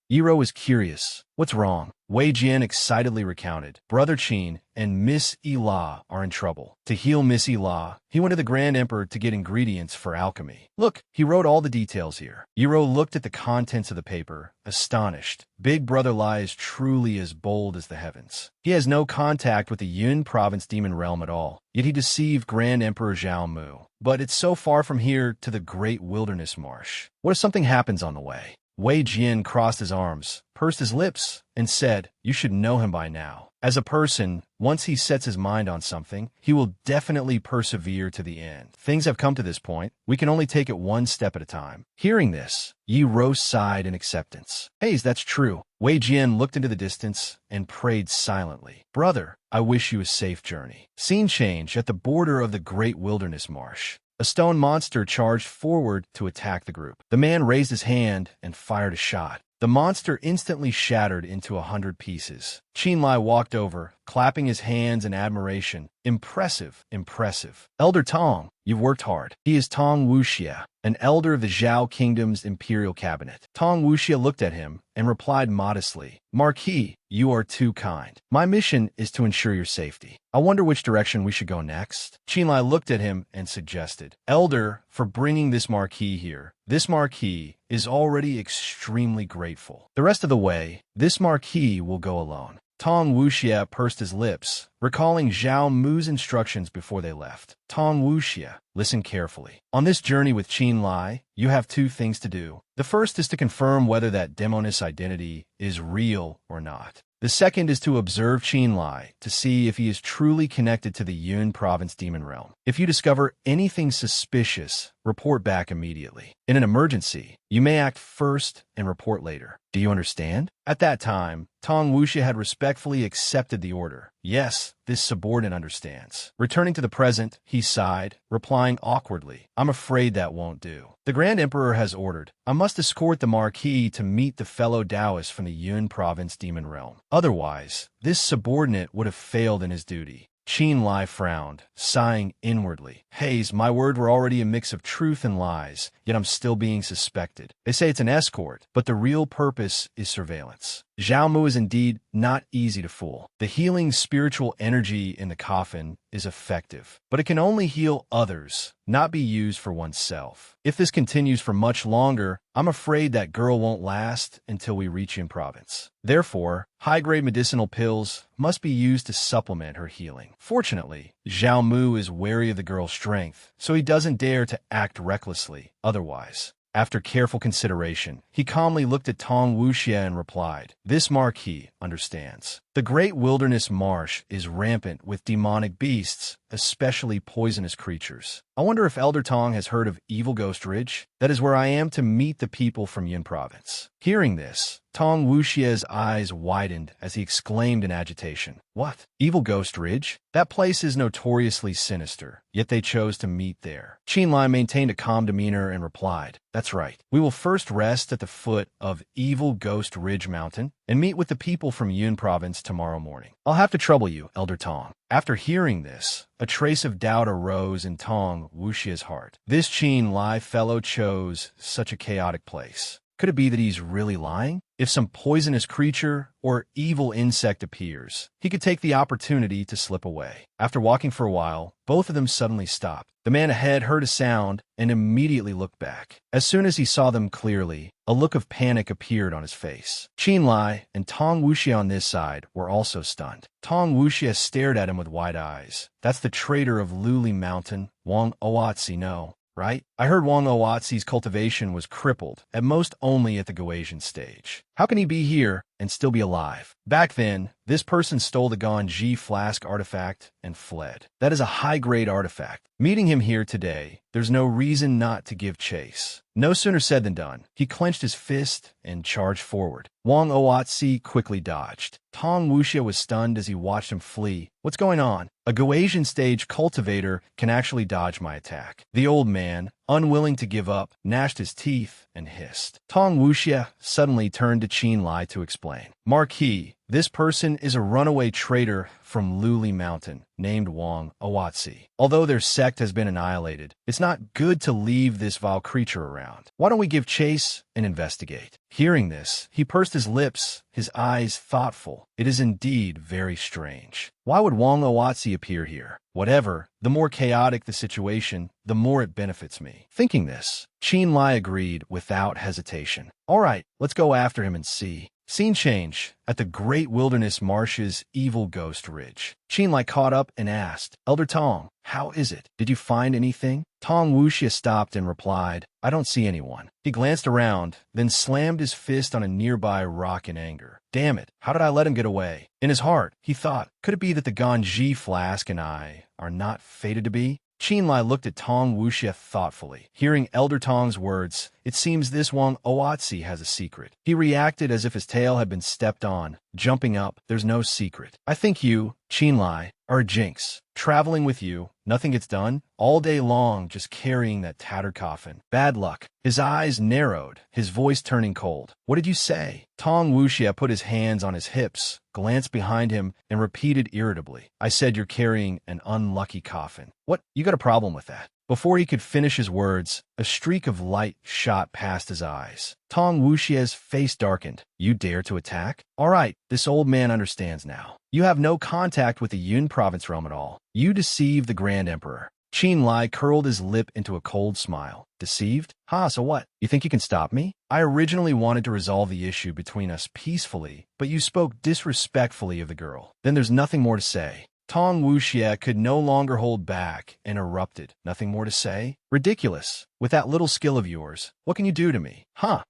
Yi Ro was curious. What's wrong? Wei Jian excitedly recounted. Brother Qin and Miss Ela are in trouble. To heal Miss Ela, he went to the Grand Emperor to get ingredients for alchemy. Look, he wrote all the details here. Yi Ro looked at the contents of the paper, astonished. Big Brother Lai is truly as bold as the heavens. He has no contact with the Yun Province demon realm at all, yet he deceived Grand Emperor Zhao Mu. But it's so far from here to the Great Wilderness Marsh. What if something happens on the way? Wei Jian crossed his arms, pursed his lips, and said, "You should know him by now. As a person, once he sets his mind on something, he will definitely persevere to the end. Things have come to this point. We can only take it one step at a time." Hearing this, Yi Ro sighed in acceptance. "Hey, that's true." Wei Jian looked into the distance and prayed silently. "Brother, I wish you a safe journey." Scene change at the border of the great wilderness marsh. A stone monster charged forward to attack the group. The man raised his hand and fired a shot. The monster instantly shattered into 100 pieces. Qin Lai walked over, clapping his hands in admiration. "Impressive, impressive. Elder Tong, you've worked hard." He is Tong Wuxia, an elder of the Zhao Kingdom's imperial cabinet. Tong Wuxia looked at him and replied modestly, "Marquis, you are too kind. My mission is to ensure your safety. I wonder which direction we should go next." Qin Lai looked at him and suggested, "Elder, for bringing this Marquis here. This Marquis is already extremely grateful. The rest of the way, this Marquis will go alone." Tong Wuxia pursed his lips, recalling Zhao Mu's instructions before they left. "Tong Wuxia, listen carefully. On this journey with Qin Lai, you have two things to do. The first is to confirm whether that demoness identity is real or not. The second is to observe Qin Lai to see if he is truly connected to the Yun province demon realm. If you discover anything suspicious, report back immediately. In an emergency, you may act first and report later. Do you understand?" At that time, Tong Wuxia had respectfully accepted the order. "Yes, this subordinate understands." Returning to the present, he sighed, replying awkwardly, "I'm afraid that won't do. The Grand Emperor has ordered. I must escort the Marquis to meet the fellow Taoists from the Yun province demon realm. Otherwise, this subordinate would have failed in his duty." Qin Lai frowned, sighing inwardly. "Haze, my word were already a mix of truth and lies, yet I'm still being suspected. They say it's an escort, but the real purpose is surveillance." Zhao Mu is indeed not easy to fool. The healing spiritual energy in the coffin is effective, but it can only heal others, not be used for oneself. If this continues for much longer, I'm afraid that girl won't last until we reach Yin province. Therefore, high-grade medicinal pills must be used to supplement her healing. Fortunately, Zhao Mu is wary of the girl's strength, so he doesn't dare to act recklessly otherwise. After careful consideration, he calmly looked at Tong Wuxia and replied, "This Marquis understands. The great wilderness marsh is rampant with demonic beasts, especially poisonous creatures. I wonder if Elder Tong has heard of Evil Ghost Ridge? That is where I am to meet the people from Yin province." Hearing this, Tong Wuxia's eyes widened as he exclaimed in agitation, "What? Evil Ghost Ridge? That place is notoriously sinister, yet they chose to meet there." Qin Lai maintained a calm demeanor and replied, "That's right. We will first rest at the foot of Evil Ghost Ridge Mountain and meet with the people from Yun province tomorrow morning. I'll have to trouble you, Elder Tong." After hearing this, a trace of doubt arose in Tong Wuxia's heart. This Qin Lai fellow chose such a chaotic place. Could it be that he's really lying? If some poisonous creature or evil insect appears, he could take the opportunity to slip away. After walking for a while, both of them suddenly stopped. The man ahead heard a sound and immediately looked back. As soon as he saw them clearly, a look of panic appeared on his face. Qin Lai and Tong Wuxia on this side were also stunned. Tong Wuxia stared at him with wide eyes. "That's the traitor of Luli Mountain, Wang Oatzi, no? Right? I heard Wang Oatzi's cultivation was crippled, at most only at the Goasian stage. How can he be here and still be alive? Back then, this person stole the Ganji flask artifact and fled. That is a high-grade artifact. Meeting him here today, there's no reason not to give chase." No sooner said than done. He clenched his fist and charged forward. Wang Oatzi quickly dodged. Tong Wuxia was stunned as he watched him flee. "What's going on? A Goasian stage cultivator can actually dodge my attack." The old man, unwilling to give up, gnashed his teeth and hissed. Tong Wuxia suddenly turned to Qin Lai to explain. "Marquis, this person is a runaway traitor from Luli Mountain named Wang Oatzi. Although their sect has been annihilated, it's not good to leave this vile creature around. Why don't we give chase and investigate?" Hearing this, he pursed his lips, his eyes thoughtful. It is indeed very strange. Why would Wang Oatzi appear here? Whatever, the more chaotic the situation, the more it benefits me. Thinking this, Qin Lai agreed without hesitation. "All right, let's go after him and see." Scene change. At the Great Wilderness Marsh's Evil Ghost Ridge. Qinlai caught up and asked, Elder Tong, how is it? Did you find anything? Tong Wuxia stopped and replied, I don't see anyone. He glanced around, then slammed his fist on a nearby rock in anger. Damn it, how did I let him get away? In his heart, he thought, could it be that the Ganji flask and I are not fated to be? Qinlai looked at Tong Wuxia thoughtfully. Hearing Elder Tong's words, it seems this Wang Oatzi has a secret. He reacted as if his tail had been stepped on. Jumping up, there's no secret. I think you, Qinlai, are a jinx. Traveling with you, nothing gets done. All day long, just carrying that tattered coffin. Bad luck. His eyes narrowed, his voice turning cold. What did you say? Tong Wuxia put his hands on his hips, glanced behind him, and repeated irritably, I said you're carrying an unlucky coffin. What? You got a problem with that? Before he could finish his words, a streak of light shot past his eyes. Tong Wuxia's face darkened. You dare to attack? All right, this old man understands now. You have no contact with the Yun province realm at all. You deceived the Grand Emperor. Qinlai curled his lip into a cold smile. Deceived? So what? You think you can stop me? I originally wanted to resolve the issue between us peacefully, but you spoke disrespectfully of the girl. Then there's nothing more to say. Tong Wuxia could no longer hold back and erupted. Nothing more to say? Ridiculous. With that little skill of yours, what can you do to me?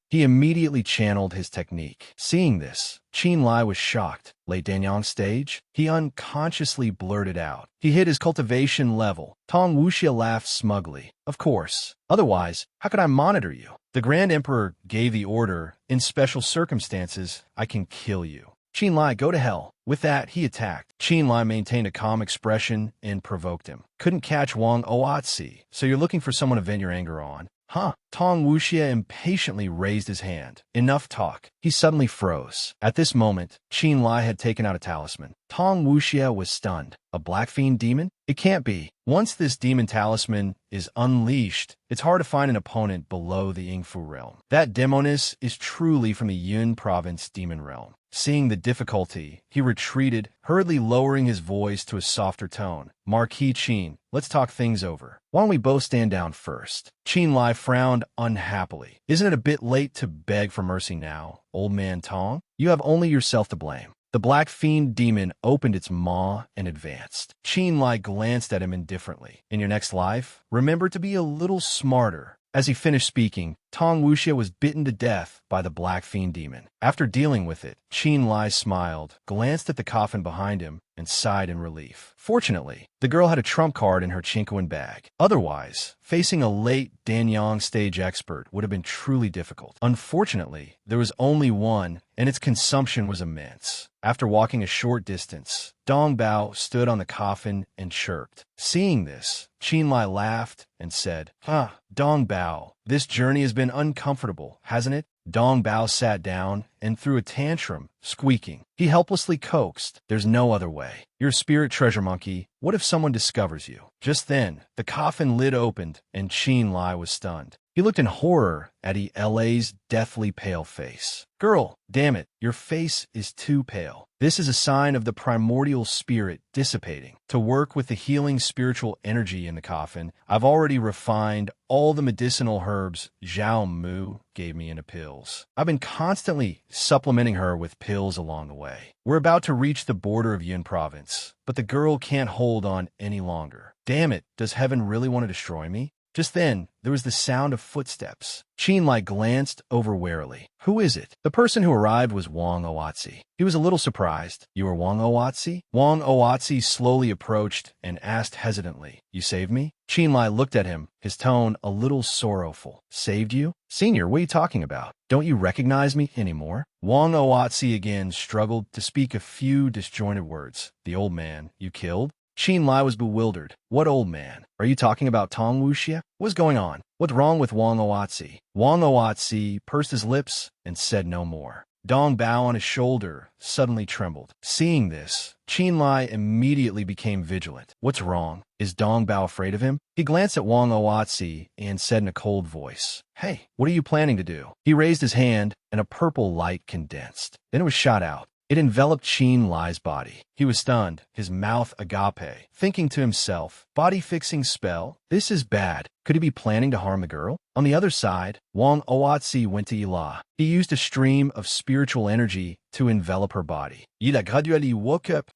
He immediately channeled his technique. Seeing this, Qinlai was shocked. Late Danyang stage? He unconsciously blurted out. He hit his cultivation level. Tong Wuxia laughed smugly. Of course. Otherwise, how could I monitor you? The Grand Emperor gave the order, in special circumstances, I can kill you. Qinlai, go to hell. With that, he attacked. Qinlai maintained a calm expression and provoked him. Couldn't catch Wang Oatzi, so you're looking for someone to vent your anger on? Tong Wuxia impatiently raised his hand. Enough talk. He suddenly froze. At this moment, Qinlai had taken out a talisman. Tong Wuxia was stunned. A black fiend demon? It can't be. Once this demon talisman is unleashed, it's hard to find an opponent below the Yingfu realm. That demoness is truly from the Yun province demon realm. Seeing the difficulty, he retreated, hurriedly lowering his voice to a softer tone. Marquis Qin, let's talk things over. Why don't we both stand down first? Qinlai frowned unhappily. Isn't it a bit late to beg for mercy now, old man Tong? You have only yourself to blame. The black fiend demon opened its maw and advanced. Qinlai glanced at him indifferently. In your next life, remember to be a little smarter. As he finished speaking, Tong Wuxia was bitten to death by the black fiend demon. After dealing with it, Qinlai smiled, glanced at the coffin behind him, and sighed in relief. Fortunately, the girl had a trump card in her Chinkoan bag. Otherwise, facing a late Danyang stage expert would have been truly difficult. Unfortunately, there was only one, and its consumption was immense. After walking a short distance, Dong Bao stood on the coffin and chirped. Seeing this, Qinlai laughed and said, Dong Bao, this journey has been uncomfortable, hasn't it? Dong Bao sat down and threw a tantrum, squeaking. He helplessly coaxed. There's no other way. You're a spirit treasure monkey. What if someone discovers you? Just then, the coffin lid opened and Qinlai was stunned. He looked in horror at LA's deathly pale face. Girl, damn it, your face is too pale. This is a sign of the primordial spirit dissipating. To work with the healing spiritual energy in the coffin, I've already refined all the medicinal herbs Zhao Mu gave me into pills. I've been constantly supplementing her with pills along the way. We're about to reach the border of Yun province, but the girl can't hold on any longer. Damn it, does heaven really want to destroy me? Just then, there was the sound of footsteps. Qinlai glanced over warily. Who is it? The person who arrived was Wang Oatzi. He was a little surprised. You are Wang Oatzi? Wang Oatzi slowly approached and asked hesitantly, You saved me? Qinlai looked at him, his tone a little sorrowful. Saved you? Senior, what are you talking about? Don't you recognize me anymore? Wang Oatzi again struggled to speak a few disjointed words. The old man you killed? Qinlai was bewildered. What old man? Are you talking about Tong Wuxia? What's going on? What's wrong with Wang Oatzi? Wang Oatzi pursed his lips and said no more. Dong Bao on his shoulder suddenly trembled. Seeing this, Qinlai immediately became vigilant. What's wrong? Is Dong Bao afraid of him? He glanced at Wang Oatzi and said in a cold voice, Hey, what are you planning to do? He raised his hand and a purple light condensed. Then it was shot out. It enveloped Qin Lai's body. He was stunned, his mouth agape, thinking to himself, body-fixing spell? This is bad. Could he be planning to harm the girl? On the other side, Wang Oatzi went to Ila. He used a stream of spiritual energy to envelop her body. Ila gradually woke up.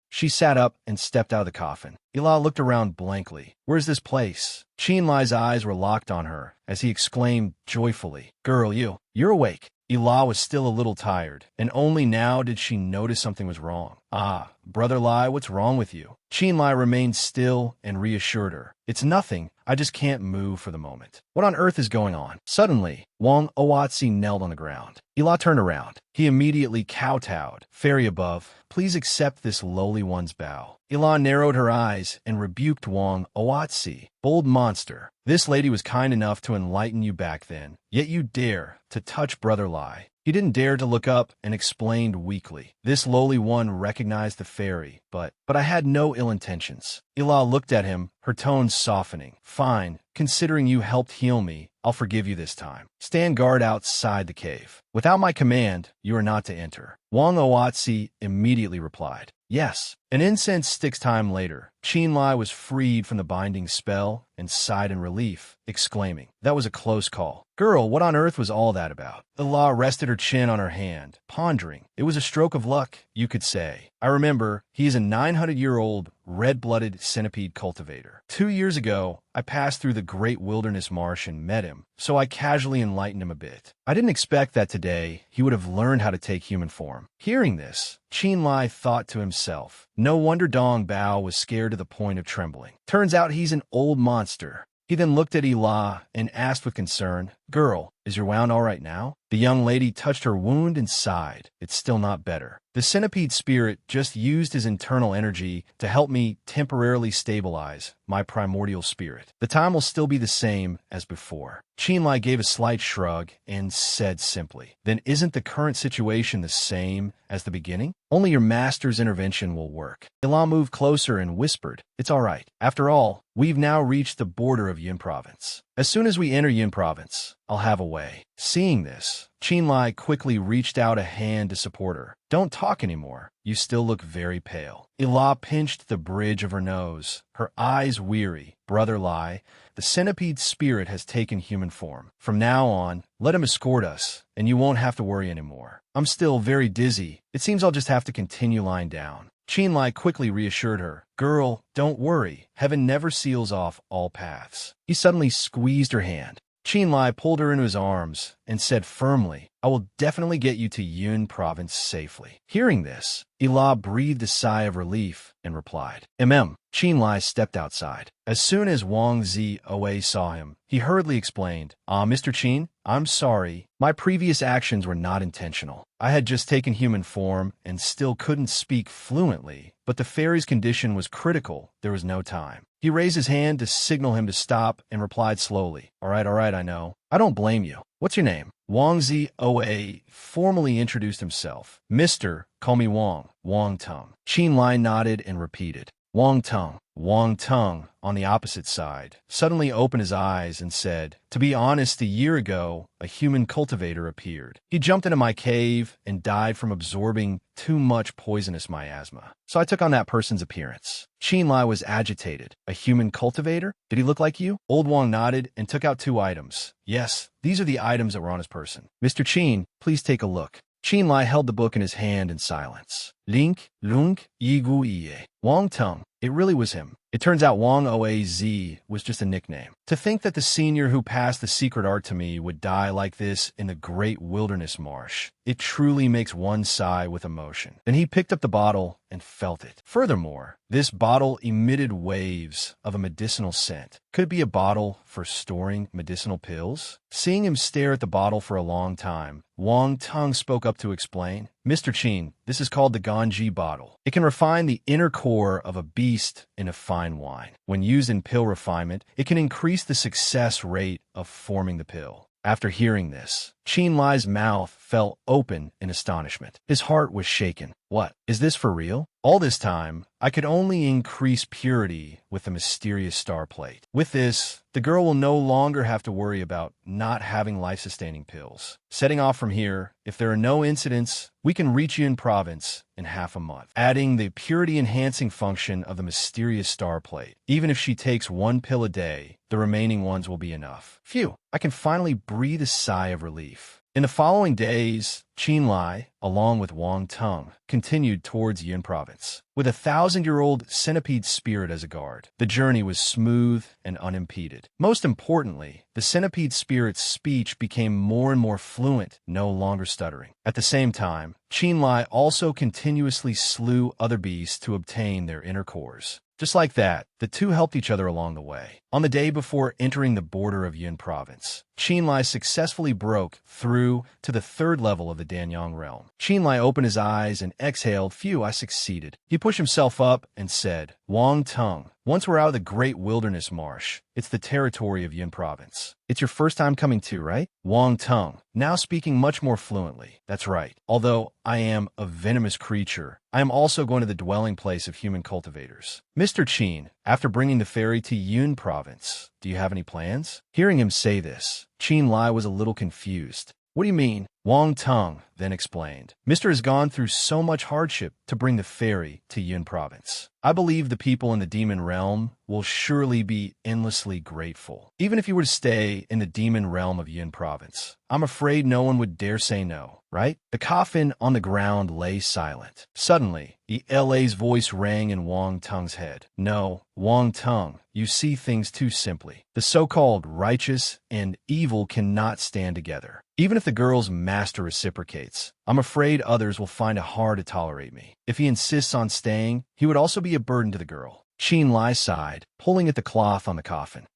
She sat up and stepped out of the coffin. Ila looked around blankly. Where's this place? Qin Lai's eyes were locked on her as he exclaimed joyfully, Girl, you're awake. Ila was still a little tired, and only now did she notice something was wrong. Ah, Brother Lai, what's wrong with you? Qin Lai remained still and reassured her. It's nothing. I just can't move for the moment. What on earth is going on? Suddenly, Wang Oatzi knelt on the ground. Ila turned around. He immediately kowtowed. Fairy above, please accept this lowly one's bow. Ila narrowed her eyes and rebuked Wang Oatzi. Bold monster, this lady was kind enough to enlighten you back then, yet you dare to touch Brother Lai. He didn't dare to look up and explained weakly. This lowly one recognized the fairy, but I had no ill intentions. Ila looked at him, her tone softening. Fine, considering you helped heal me, I'll forgive you this time. Stand guard outside the cave. Without my command, you are not to enter. Wang Oatzi immediately replied. Yes. An incense sticks time later. Qin Lai was freed from the binding spell and sighed in relief, exclaiming, That was a close call. Girl, what on earth was all that about? Ila rested her chin on her hand, pondering. It was a stroke of luck, you could say. I remember, he is a 900-year-old, red-blooded centipede cultivator. 2 years ago, I passed through the great wilderness marsh and met him, so I casually enlightened him a bit. I didn't expect that today he would have learned how to take human form. Hearing this, Qin Lai thought to himself, no wonder Dong Bao was scared to the point of trembling. Turns out he's an old monster. He then looked at Ila and asked with concern, Girl, is your wound all right now? The young lady touched her wound and sighed. It's still not better. The centipede spirit just used his internal energy to help me temporarily stabilize my primordial spirit. The time will still be the same as before. Qin Lai gave a slight shrug and said simply, Then isn't the current situation the same as the beginning? Only your master's intervention will work. Ila moved closer and whispered, It's all right. After all, we've now reached the border of Yin Province. As soon as we enter Yin Province, I'll have a way. Seeing this, Qin Lai quickly reached out a hand to support her. Don't talk anymore. You still look very pale. Ila pinched the bridge of her nose, her eyes weary. Brother Lai, the centipede spirit has taken human form. From now on, let him escort us, and you won't have to worry anymore. I'm still very dizzy. It seems I'll just have to continue lying down. Qin Lai quickly reassured her. Girl, don't worry. Heaven never seals off all paths. He suddenly squeezed her hand. Qin Lai pulled her into his arms and said firmly, I will definitely get you to Yun Province safely. Hearing this, Ila breathed a sigh of relief and replied, Qin Lai stepped outside. As soon as Wang Zioe saw him, he hurriedly explained, Mr. Qin, I'm sorry. My previous actions were not intentional. I had just taken human form and still couldn't speak fluently, but the fairy's condition was critical. There was no time. He raised his hand to signal him to stop and replied slowly, All right, I know. I don't blame you. What's your name? Wang Zioe formally introduced himself. Mister, call me Wang. Wang Tung. Qin Lai nodded and repeated, Wang Tung. Wang Tung, on the opposite side, suddenly opened his eyes and said, To be honest, a year ago, a human cultivator appeared. He jumped into my cave and died from absorbing too much poisonous miasma. So I took on that person's appearance. Qin Lai was agitated. A human cultivator? Did he look like you? Old Wang nodded and took out 2 items. Yes, these are the items that were on his person. Mr. Qin, please take a look. Qin Lai held the book in his hand in silence. Link, Lung, Yigu Iye. Wang Tung. It really was him. It turns out Wang Oaz was just a nickname. To think that the senior who passed the secret art to me would die like this in the great wilderness marsh. It truly makes one sigh with emotion. Then he picked up the bottle and felt it. Furthermore, this bottle emitted waves of a medicinal scent. Could it be a bottle for storing medicinal pills? Seeing him stare at the bottle for a long time, Wang Tung spoke up to explain, Mr. Qin, this is called the Ganji bottle. It can refine the inner core of a beast in a fine wine. When used in pill refinement, it can increase the success rate of forming the pill. After hearing this, Qin Lai's mouth fell open in astonishment. His heart was shaken. What? Is this for real? All this time, I could only increase purity with the mysterious star plate. With this, the girl will no longer have to worry about not having life-sustaining pills. Setting off from here, if there are no incidents, we can reach Yun Province in half a month, adding the purity-enhancing function of the mysterious star plate. Even if she takes 1 pill a day, the remaining ones will be enough. Phew, I can finally breathe a sigh of relief. In the following days, Qin Lai, along with Wang Tung, continued towards Yun Province. With a 1,000-year-old centipede spirit as a guard, the journey was smooth and unimpeded. Most importantly, the centipede spirit's speech became more and more fluent, no longer stuttering. At the same time, Qin Lai also continuously slew other beasts to obtain their inner cores. Just like that, the two helped each other along the way. On the day before entering the border of Yun Province, Qin Lai successfully broke through to the 3rd level of the Danyang realm. Qin Lai opened his eyes and exhaled, "Phew, I succeeded." He pushed himself up and said, "Wang Tung, once we're out of the great wilderness marsh, it's the territory of Yun Province. It's your first time coming too, right?" Wang Tung, now speaking much more fluently. "That's right. Although I am a venomous creature, I am also going to the dwelling place of human cultivators." "Mr. Qin, after bringing the ferry to Yun Province, do you have any plans?" Hearing him say this, Qin Lai was a little confused. "What do you mean?" Wang Tung then explained. "Mr. has gone through so much hardship to bring the ferry to Yun Province. I believe the people in the demon realm will surely be endlessly grateful. Even if you were to stay in the demon realm of Yun Province, I'm afraid no one would dare say no, right?" The coffin on the ground lay silent. Suddenly, LA's voice rang in Wang Tung's head. "No, Wang Tung, you see things too simply. The so-called righteous and evil cannot stand together. Even if the girl's master reciprocates, I'm afraid others will find it hard to tolerate me. If he insists on staying, he would also be a burden to the girl." Qin Lai sighed, pulling at the cloth on the coffin.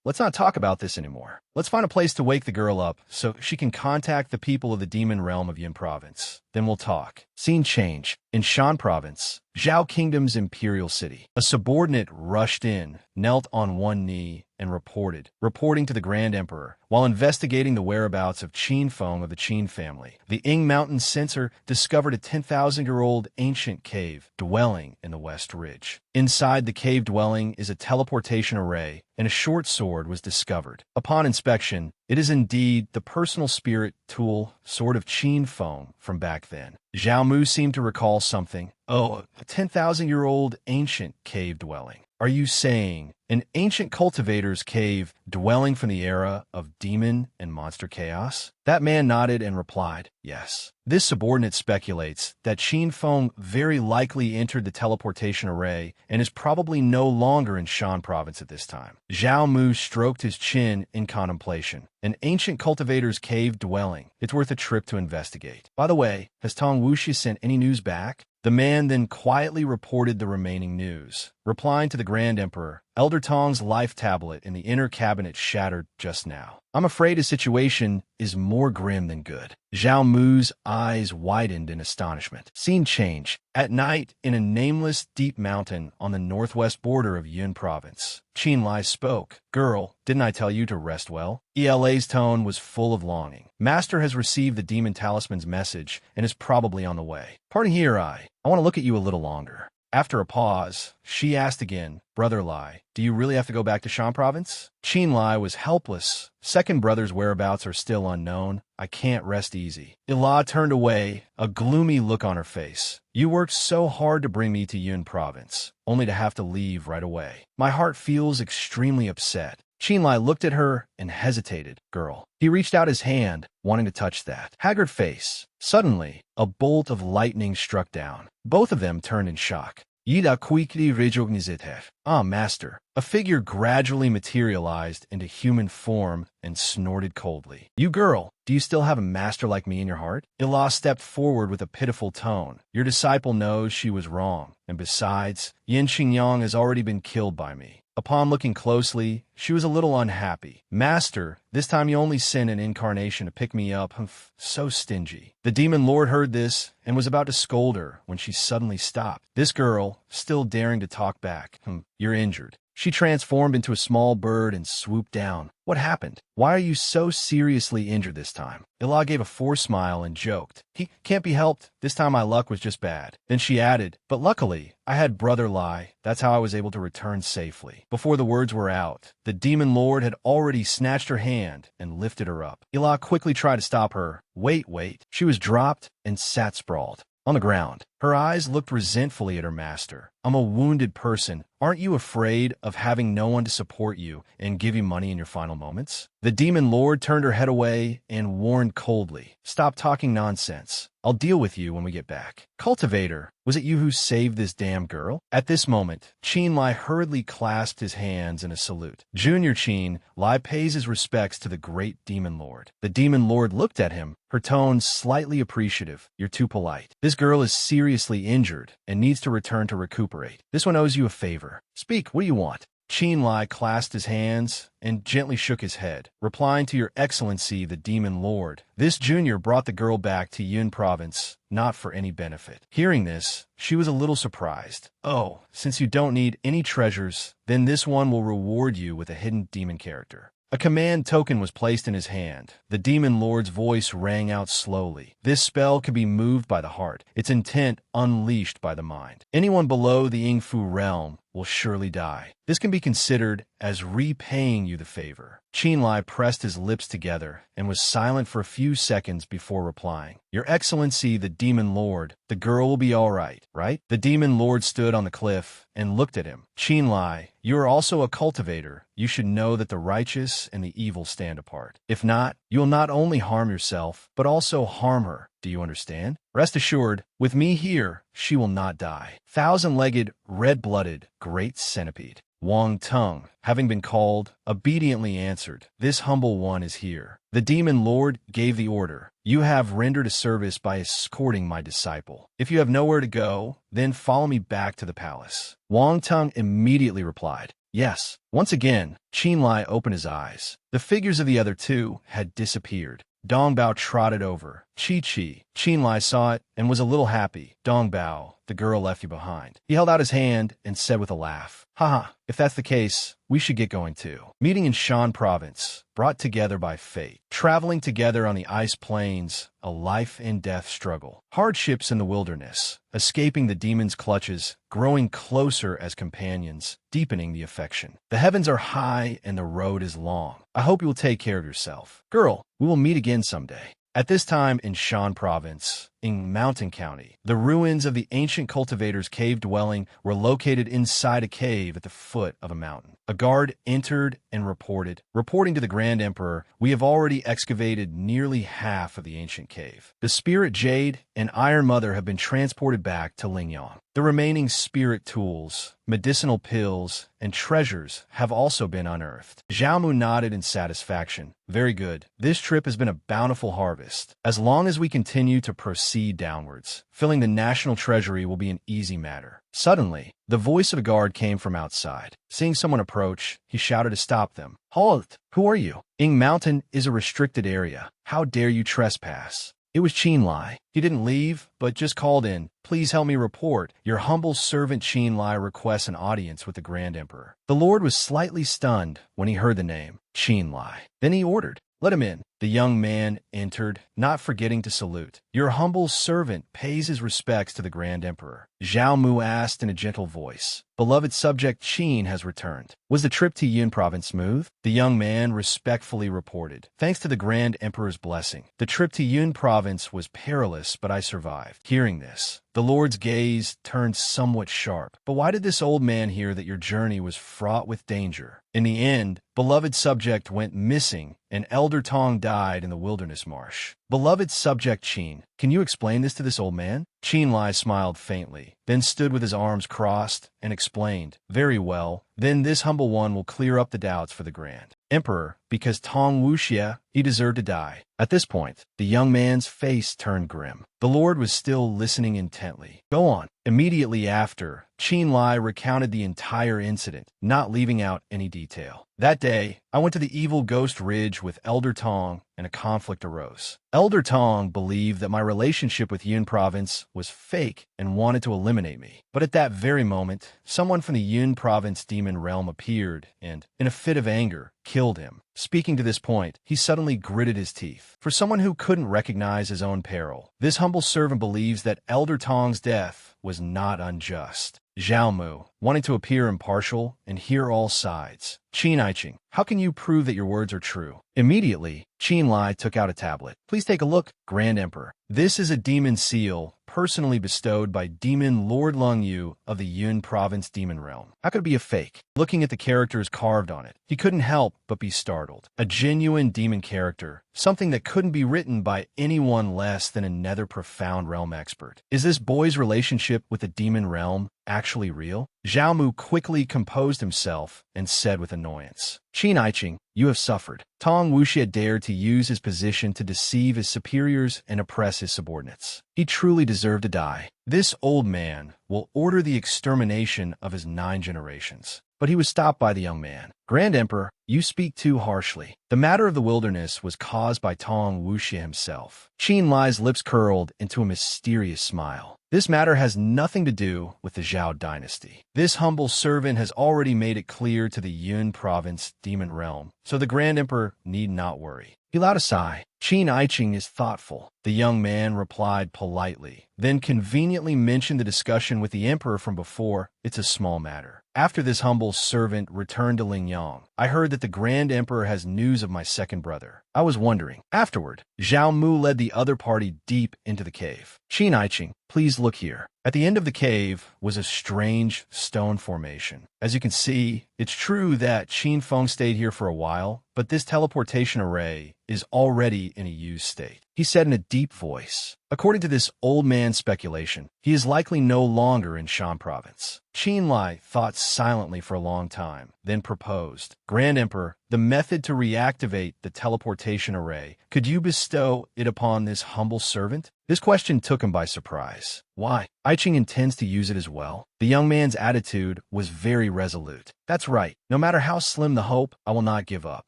Let's not talk about this anymore. Let's find a place to wake the girl up so she can contact the people of the demon realm of Yun Province. Then we'll talk." Scene change. In Shan Province, Zhao Kingdom's imperial city. A subordinate rushed in, knelt on one knee, and reporting to the Grand Emperor, while investigating the whereabouts of Qin Feng of the Qin family. The Ying Mountain censor discovered a 10,000-year-old ancient cave dwelling in the West Ridge. Inside the cave dwelling is a teleportation array, and a short sword was discovered. Upon inspection, it is indeed the personal spirit tool sword of Qin Feng from back then. Zhao Mu seemed to recall something. "Oh, a 10,000-year-old ancient cave dwelling. Are you saying an ancient cultivator's cave dwelling from the era of demon and monster chaos?" That man nodded and replied, "Yes." This subordinate speculates that Qin Feng very likely entered the teleportation array and is probably no longer in Shan Province at this time. Zhao Mu stroked his chin in contemplation. An ancient cultivator's cave dwelling. It's worth a trip to investigate. By the way, has Tong Wuxi sent any news back? The man then quietly reported the remaining news, replying to the Grand Emperor, "Elder Tong's life tablet in the inner cabinet shattered just now. I'm afraid his situation is more grim than good." Zhao Mu's eyes widened in astonishment. Scene change. At night, in a nameless deep mountain on the northwest border of Yun Province, Qin Lai spoke. "Girl, didn't I tell you to rest well?" ELA's tone was full of longing. "Master has received the demon talisman's message and is probably on the way. Pardon here, I want to look at you a little longer." After a pause, she asked again, "Brother Lai, do you really have to go back to Shan Province?" Qin Lai was helpless. "Second brother's whereabouts are still unknown. I can't rest easy." Ila turned away, a gloomy look on her face. "You worked so hard to bring me to Yun Province, only to have to leave right away. My heart feels extremely upset." Qin Lai looked at her and hesitated. "Girl." He reached out his hand, wanting to touch that haggard face. Suddenly, a bolt of lightning struck down. Both of them turned in shock. "Yida quickly recognized. Ah, master." A figure gradually materialized into human form and snorted coldly. "You girl, do you still have a master like me in your heart?" Ila stepped forward with a pitiful tone. "Your disciple knows she was wrong, and besides, Yin Xingyang has already been killed by me." Upon looking closely, she was a little unhappy. "Master, this time you only sent an incarnation to pick me up. So stingy." The demon lord heard this and was about to scold her when she suddenly stopped. This girl, still daring to talk back. "You're injured." She transformed into a small bird and swooped down. What happened? Why are you so seriously injured this time? Ila gave a forced smile and joked. He can't be helped. This time my luck was just bad. Then she added, but luckily, I had Brother Lai. That's how I was able to return safely. Before the words were out, the demon lord had already snatched her hand and lifted her up. Ila quickly tried to stop her. Wait. She was dropped and sat sprawled on the ground. Her eyes looked resentfully at her master. I'm a wounded person. Aren't you afraid of having no one to support you and give you money in your final moments? The demon lord turned her head away and warned coldly, stop talking nonsense. I'll deal with you when we get back. Cultivator, was it you who saved this damn girl? At this moment, Qin Lai hurriedly clasped his hands in a salute. Junior Qin Lai pays his respects to the great demon lord. The demon lord looked at him, her tone slightly appreciative. You're too polite. This girl is seriously injured and needs to return to recuperate. This one owes you a favor. Speak, what do you want? Qin Lai clasped his hands and gently shook his head, replying to Your Excellency the Demon Lord. This junior brought the girl back to Yun Province, not for any benefit. Hearing this, she was a little surprised. Oh, since you don't need any treasures, then this one will reward you with a hidden demon character. A command token was placed in his hand. The demon lord's voice rang out slowly. This spell can be moved by the heart, its intent unleashed by the mind. Anyone below the Yingfu realm will surely die. This can be considered as repaying you the favor. Qin Lai pressed his lips together and was silent for a few seconds before replying. Your Excellency, the Demon Lord, the girl will be all right, right? The Demon Lord stood on the cliff and looked at him. Qin Lai, you are also a cultivator. You should know that the righteous and the evil stand apart. If not, you will not only harm yourself, but also harm her. Do you understand? Rest assured, with me here, she will not die. Thousand-legged, red-blooded, great centipede. Wang Tung, having been called, obediently answered, This humble one is here. The demon lord gave the order. You have rendered a service by escorting my disciple. If you have nowhere to go, then follow me back to the palace. Wang Tung immediately replied, Yes. Once again, Qin Lai opened his eyes. The figures of the other two had disappeared. Dong Bao trotted over. Chi. Qin Lai saw it and was a little happy. Dong Bao, the girl left you behind. He held out his hand and said with a laugh, Haha, if that's the case, we should get going too. Meeting in Shan Province, brought together by fate. Traveling together on the ice plains, a life and death struggle. Hardships in the wilderness, escaping the demon's clutches, growing closer as companions, deepening the affection. The heavens are high and the road is long. I hope you will take care of yourself. Girl, we will meet again someday. At this time in Shan Province, in Mountain County, the ruins of the ancient cultivator's cave dwelling were located inside a cave at the foot of a mountain. A guard entered and reporting to the Grand Emperor, we have already excavated nearly half of the ancient cave. The spirit jade and Iron Mother have been transported back to Lingyang. The remaining spirit tools, medicinal pills, and treasures have also been unearthed. Zhao nodded in satisfaction. Very good. This trip has been a bountiful harvest. As long as we continue to proceed downwards, filling the national treasury will be an easy matter. Suddenly, the voice of a guard came from outside. Seeing someone approach, he shouted to stop them. Halt! Who are you? Ying Mountain is a restricted area. How dare you trespass? It was Qin Lai. He didn't leave, but just called in. Please help me report. Your humble servant Qin Lai requests an audience with the Grand Emperor. The Lord was slightly stunned when he heard the name, Qin Lai. Then he ordered, Let him in. The young man entered, not forgetting to salute. Your humble servant pays his respects to the Grand Emperor. Zhao Mu asked in a gentle voice. Beloved subject Qin has returned. Was the trip to Yun Province smooth? The young man respectfully reported. Thanks to the Grand Emperor's blessing. The trip to Yun Province was perilous, but I survived. Hearing this, the Lord's gaze turned somewhat sharp. But why did this old man hear that your journey was fraught with danger? In the end, beloved subject went missing, and Elder Tong died in the wilderness marsh. Beloved subject Qin, can you explain this to this old man? Qin Lai smiled faintly, then stood with his arms crossed and explained, Very well, then this humble one will clear up the doubts for the Grand Emperor, because Tong Wuxia, he deserved to die. At this point, the young man's face turned grim. The Lord was still listening intently. Go on. Immediately after, Qin Lai recounted the entire incident, not leaving out any detail. That day, I went to the Evil Ghost Ridge with Elder Tong and a conflict arose. Elder Tong believed that my relationship with Yun Province was fake and wanted to eliminate me. But at that very moment, someone from the Yun Province demon realm appeared and, in a fit of anger, killed him. Speaking to this point, he suddenly gritted his teeth. For someone who couldn't recognize his own peril, this humble servant believes that Elder Tong's death was not unjust. Zhao Mu, wanting to appear impartial and hear all sides. Qin Aiqing, how can you prove that your words are true? Immediately, Qin Lai took out a tablet. Please take a look, Grand Emperor. This is a demon seal personally bestowed by Demon Lord Lung Yu of the Yun Province Demon Realm. How could it be a fake? Looking at the characters carved on it, he couldn't help but be startled. A genuine demon character, something that couldn't be written by anyone less than a nether profound realm expert. Is this boy's relationship with the demon realm actually real? Zhao Mu quickly composed himself and said with annoyance, Qin Aiqing, you have suffered. Tong Wuxie dared to use his position to deceive his superiors and oppress his subordinates. He truly deserved to die. This old man will order the extermination of his 9 generations. But he was stopped by the young man. Grand Emperor, you speak too harshly. The matter of the wilderness was caused by Tong Wuxie himself. Qin Lai's lips curled into a mysterious smile. This matter has nothing to do with the Zhao dynasty. This humble servant has already made it clear to the Yun Province Demon Realm, so the Grand Emperor need not worry. He allowed a sigh. Qin Aiqing is thoughtful. The young man replied politely, then conveniently mentioned the discussion with the emperor from before. It's a small matter. After this humble servant returned to Lingyang, I heard that the Grand Emperor has news of my second brother. I was wondering. Afterward, Zhao Mu led the other party deep into the cave. Qin Aiqing, please look here. At the end of the cave was a strange stone formation. As you can see, it's true that Qin Feng stayed here for a while, but this teleportation array is already in a used state. He said in a deep voice. According to this old man's speculation, he is likely no longer in Shan Province. Qin Lai thought silently for a long time, then proposed, Grand Emperor, the method to reactivate the teleportation array, could you bestow it upon this humble servant? This question took him by surprise. Why? Aiqing intends to use it as well. The young man's attitude was very resolute. That's right. No matter how slim the hope, I will not give up.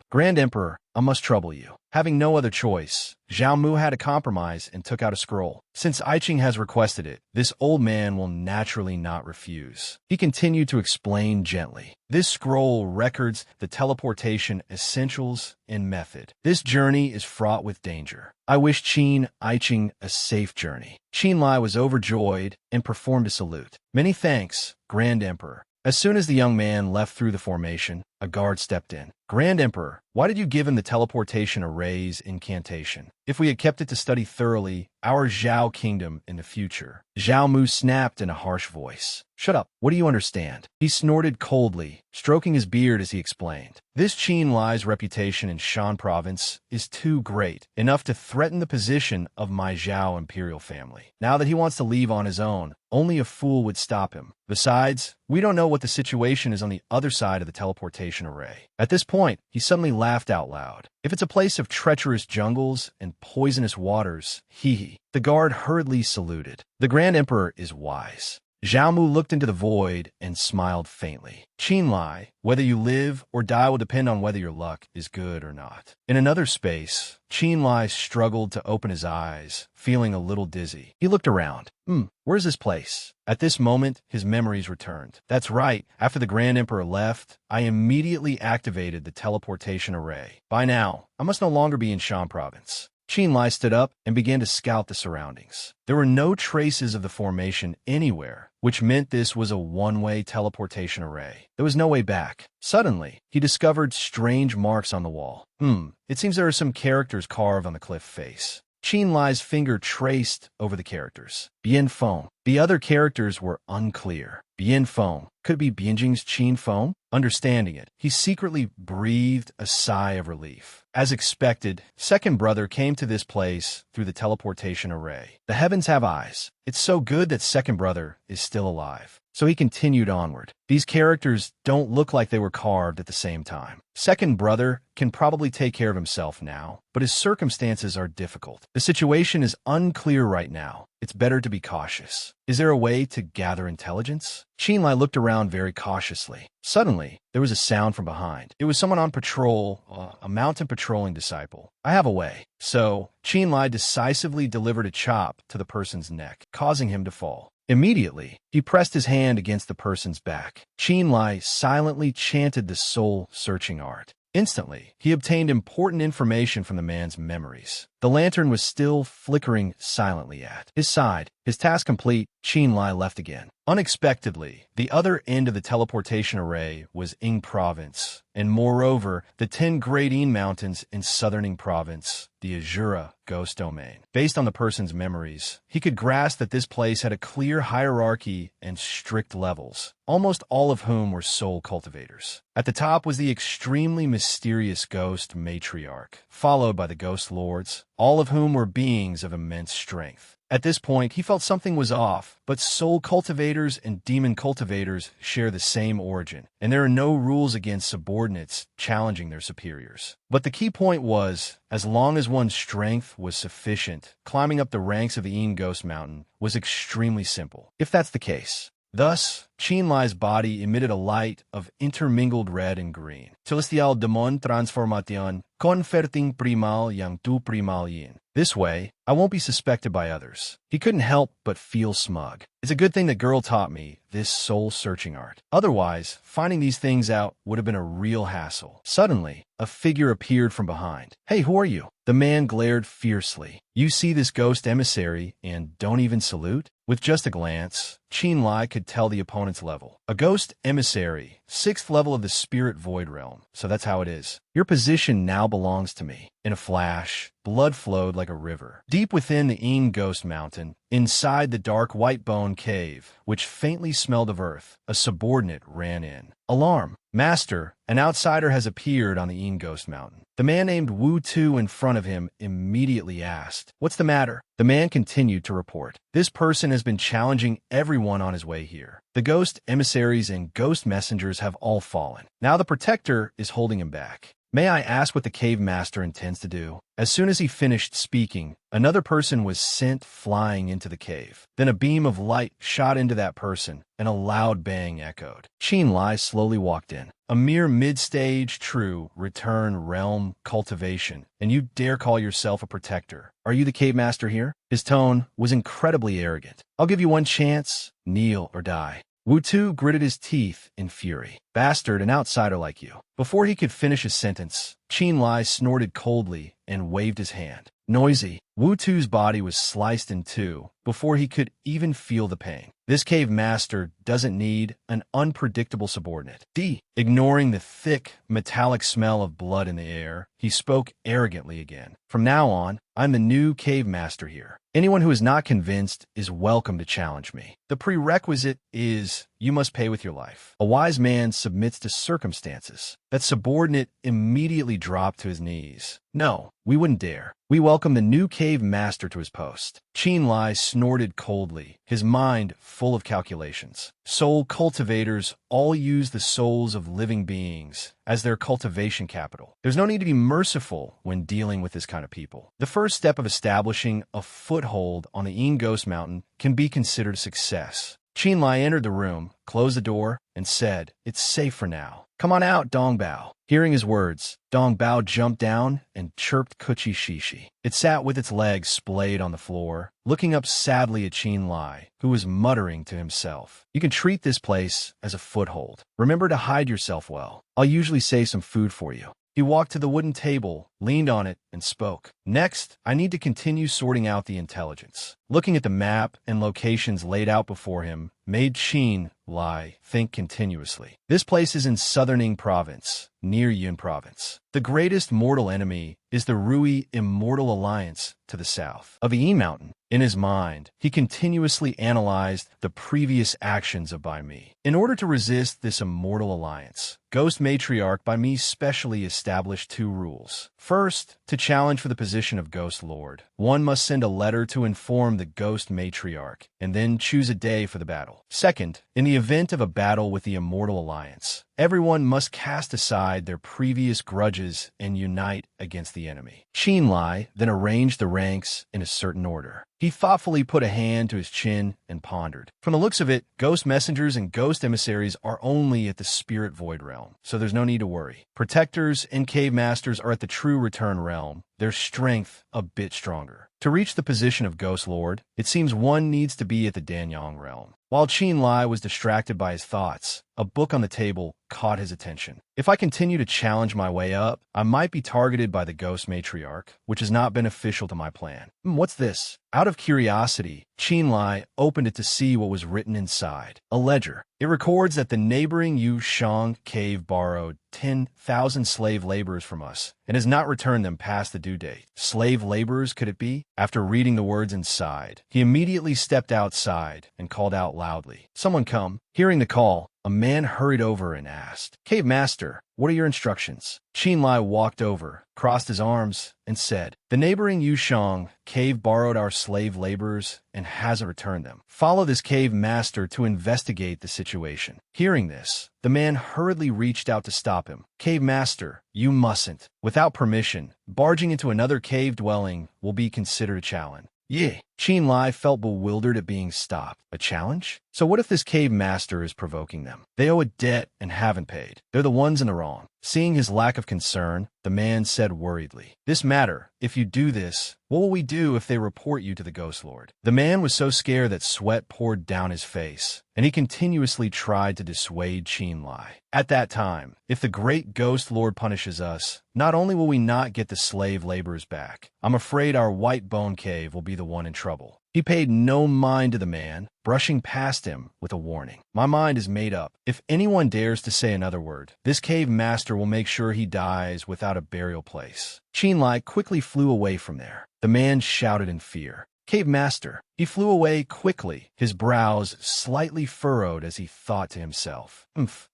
Grand Emperor, I must trouble you. Having no other choice, Zhao Mu had a compromise and took out a scroll. Since Aiqing has requested it, this old man will naturally not refuse. He continued to explain gently. This scroll records the teleportation essentials and method. This journey is fraught with danger. I wish Qin Aiqing a safe journey. Qin Lai was overjoyed and performed a salute. Many thanks, Grand Emperor. As soon as the young man left through the formation, a guard stepped in. Grand Emperor, why did you give him the teleportation array's incantation? If we had kept it to study thoroughly our Zhao kingdom in the future. Zhao Mu snapped in a harsh voice. Shut up. What do you understand? He snorted coldly, stroking his beard as he explained. This Qin Lai's reputation in Shan Province is too great, enough to threaten the position of my Zhao imperial family. Now that he wants to leave on his own, only a fool would stop him. Besides, we don't know what the situation is on the other side of the teleportation array. At this point, he suddenly laughed out loud. If it's a place of treacherous jungles and poisonous waters, hee. The guard hurriedly saluted. The Grand Emperor is wise. Zhao Mu looked into the void and smiled faintly. Qin Lai, whether you live or die will depend on whether your luck is good or not. In another space, Qin Lai struggled to open his eyes, feeling a little dizzy. He looked around. Where's this place? At this moment, his memories returned. That's right. After the Grand Emperor left, I immediately activated the teleportation array. By now, I must no longer be in Shan Province. Qin Lai stood up and began to scout the surroundings. There were no traces of the formation anywhere, which meant this was a one-way teleportation array. There was no way back. Suddenly, he discovered strange marks on the wall. It seems there are some characters carved on the cliff face. Qin Lai's finger traced over the characters. Bien Feng. The other characters were unclear. Bien Feng. Could it be Bianjing's Qin Feng? Understanding it, he secretly breathed a sigh of relief. As expected, second brother came to this place through the teleportation array. The heavens have eyes. It's so good that second brother is still alive. so he continued onward. These characters don't look like they were carved at the same time. Second brother can probably take care of himself now, but his circumstances are difficult. The situation is unclear right now. It's better to be cautious. Is there a way to gather intelligence? Qinlai looked around very cautiously. Suddenly, there was a sound from behind. It was someone on patrol, a mountain patrolling disciple. I have a way. So, Qinlai decisively delivered a chop to the person's neck, causing him to fall. Immediately, he pressed his hand against the person's back. Qinlai silently chanted the soul-searching art. Instantly, he obtained important information from the man's memories. The lantern was still flickering silently at his side. His task complete, Qinlai left again. Unexpectedly, the other end of the teleportation array was Ing Province, and moreover, the 10 Great Ing Mountains in southern Ing Province, the Azura ghost domain. Based on the person's memories, he could grasp that this place had a clear hierarchy and strict levels, almost all of whom were soul cultivators. At the top was the extremely mysterious ghost matriarch, followed by the ghost lords, all of whom were beings of immense strength. At this point, he felt something was off, but soul cultivators and demon cultivators share the same origin, and there are no rules against subordinates challenging their superiors. But the key point was, as long as one's strength was sufficient, climbing up the ranks of the Ing Ghost Mountain was extremely simple, if that's the case. Thus, Qinlai's body emitted a light of intermingled red and green. Celestial Demon Transformation Converting Primal Yang Tu Primal Yin. This way, I won't be suspected by others. He couldn't help but feel smug. It's a good thing the girl taught me this soul-searching art. Otherwise, finding these things out would have been a real hassle. Suddenly, a figure appeared from behind. Hey, who are you? The man glared fiercely. You see this ghost emissary and don't even salute? With just a glance, Qinlai could tell the opponent's level. A ghost emissary, 6th level of the spirit void realm. So that's how it is. Your position now belongs to me. In a flash, blood flowed like a river. Deep within the Ing Ghost Mountain, inside the dark white bone cave, which faintly smelled of earth, a subordinate ran in. Alarm! Master, an outsider has appeared on the Ing Ghost Mountain. The man named Wu Tu in front of him immediately asked, "What's the matter?" The man continued to report, "This person has been challenging everyone on his way here. The ghost emissaries and ghost messengers have all fallen. Now the protector is holding him back. May I ask what the cave master intends to do?" As soon as he finished speaking, another person was sent flying into the cave. Then a beam of light shot into that person, and a loud bang echoed. Qinlai slowly walked in. A mere mid-stage true return realm cultivation, and you dare call yourself a protector. Are you the cave master here? His tone was incredibly arrogant. I'll give you one chance, kneel or die. Wu Tu gritted his teeth in fury. Bastard, an outsider like you. Before he could finish his sentence, Qinlai snorted coldly and waved his hand. Noisy, Wu Tu's body was sliced in two before he could even feel the pain. This cave master doesn't need an unpredictable subordinate. Ignoring the thick, metallic smell of blood in the air, he spoke arrogantly again. From now on, I'm the new cave master here. Anyone who is not convinced is welcome to challenge me. The prerequisite is you must pay with your life. A wise man submits to circumstances. That subordinate immediately dropped to his knees. No, we wouldn't dare. We welcome the new cave master to his post. Qinlai snorted coldly, his mind full of calculations. Soul cultivators all use the souls of living beings as their cultivation capital. There's no need to be merciful when dealing with this kind of people. The first step of establishing a foothold on the Ing Ghost Mountain can be considered a success. Qinlai entered the room, closed the door, and said, "It's safe for now. Come on out, Dongbao." Hearing his words, Dongbao jumped down and chirped Kuchi Shishi. It sat with its legs splayed on the floor, looking up sadly at Qinlai, who was muttering to himself. You can treat this place as a foothold. Remember to hide yourself well. I'll usually save some food for you. He walked to the wooden table, leaned on it, and spoke. Next, I need to continue sorting out the intelligence. Looking at the map and locations laid out before him made Qinlai think continuously. This place is in southern Ing Province, near Yun Province. The greatest mortal enemy is the Rui Immortal Alliance to the south of E Mountain. In his mind, he continuously analyzed the previous actions of Bai Mi. In order to resist this immortal alliance, Ghost Matriarch Bai Mi specially established 2 rules. First, to challenge for the position of Ghost Lord, one must send a letter to inform the Ghost Matriarch, and then choose a day for the battle. Second, in the event of a battle with the Immortal Alliance, everyone must cast aside their previous grudges and unite against the enemy. Qin Lai then arranged the ranks in a certain order. He thoughtfully put a hand to his chin and pondered. From the looks of it, ghost messengers and ghost emissaries are only at the spirit void realm, so there's no need to worry. Protectors and cave masters are at the true return realm, their strength a bit stronger. To reach the position of Ghost Lord, it seems one needs to be at the Danyang realm. While Qin Lai was distracted by his thoughts, a book on the table caught his attention. If I continue to challenge my way up, I might be targeted by the Ghost Matriarch, which is not beneficial to my plan. What's this? Out of curiosity, Qin Lai opened it to see what was written inside. A ledger. It records that the neighboring Yushang cave borrowed 10,000 slave laborers from us and has not returned them past the due date. Slave laborers, could it be? After reading the words inside, he immediately stepped outside and called out loudly, "Someone come." Hearing the call, a man hurried over and asked, "Cave Master, what are your instructions?" Qin Lai walked over, crossed his arms, and said, "The neighboring Yushang cave borrowed our slave laborers and hasn't returned them. Follow this cave master to investigate the situation." Hearing this, the man hurriedly reached out to stop him. "Cave Master, you mustn't. Without permission, barging into another cave dwelling will be considered a challenge." Yeah. Qin Lai felt bewildered at being stopped. A challenge? So what if this cave master is provoking them? They owe a debt and haven't paid. They're the ones in the wrong. Seeing his lack of concern, the man said worriedly, "This matter, if you do this, what will we do if they report you to the Ghost Lord?" The man was so scared that sweat poured down his face, and he continuously tried to dissuade Qin Lai. At that time, if the great Ghost Lord punishes us, not only will we not get the slave laborers back, I'm afraid our white bone cave will be the one in trouble. He paid no mind to the man, brushing past him with a warning. "My mind is made up. If anyone dares to say another word, this cave master will make sure he dies without a burial place." Qin Lai quickly flew away from there. The man shouted in fear, "Cave Master." He flew away quickly, his brows slightly furrowed as he thought to himself,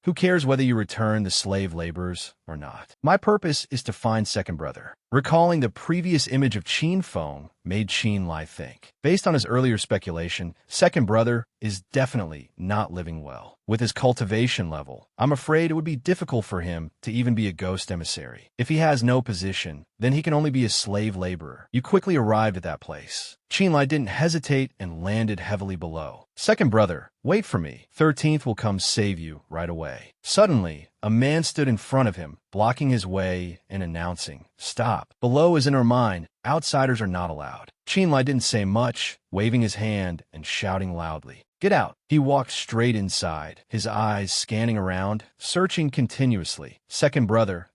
who cares whether you return the slave laborers or not? My purpose is to find Second Brother." Recalling the previous image of Qin Feng made Qin Lai think. Based on his earlier speculation, Second Brother is definitely not living well. With his cultivation level, I'm afraid it would be difficult for him to even be a ghost emissary. If he has no position, then he can only be a slave laborer. You quickly arrived at that place. Qin Lai didn't hesitate and landed heavily below. "Second Brother, wait for me. 13th will come save you right away." Suddenly, a man stood in front of him, blocking his way and announcing, "Stop." Below his inner mind, outsiders are not allowed. Qin Lai didn't say much, waving his hand and shouting loudly, "Get out." He walked straight inside, his eyes scanning around, searching continuously. Second Brother,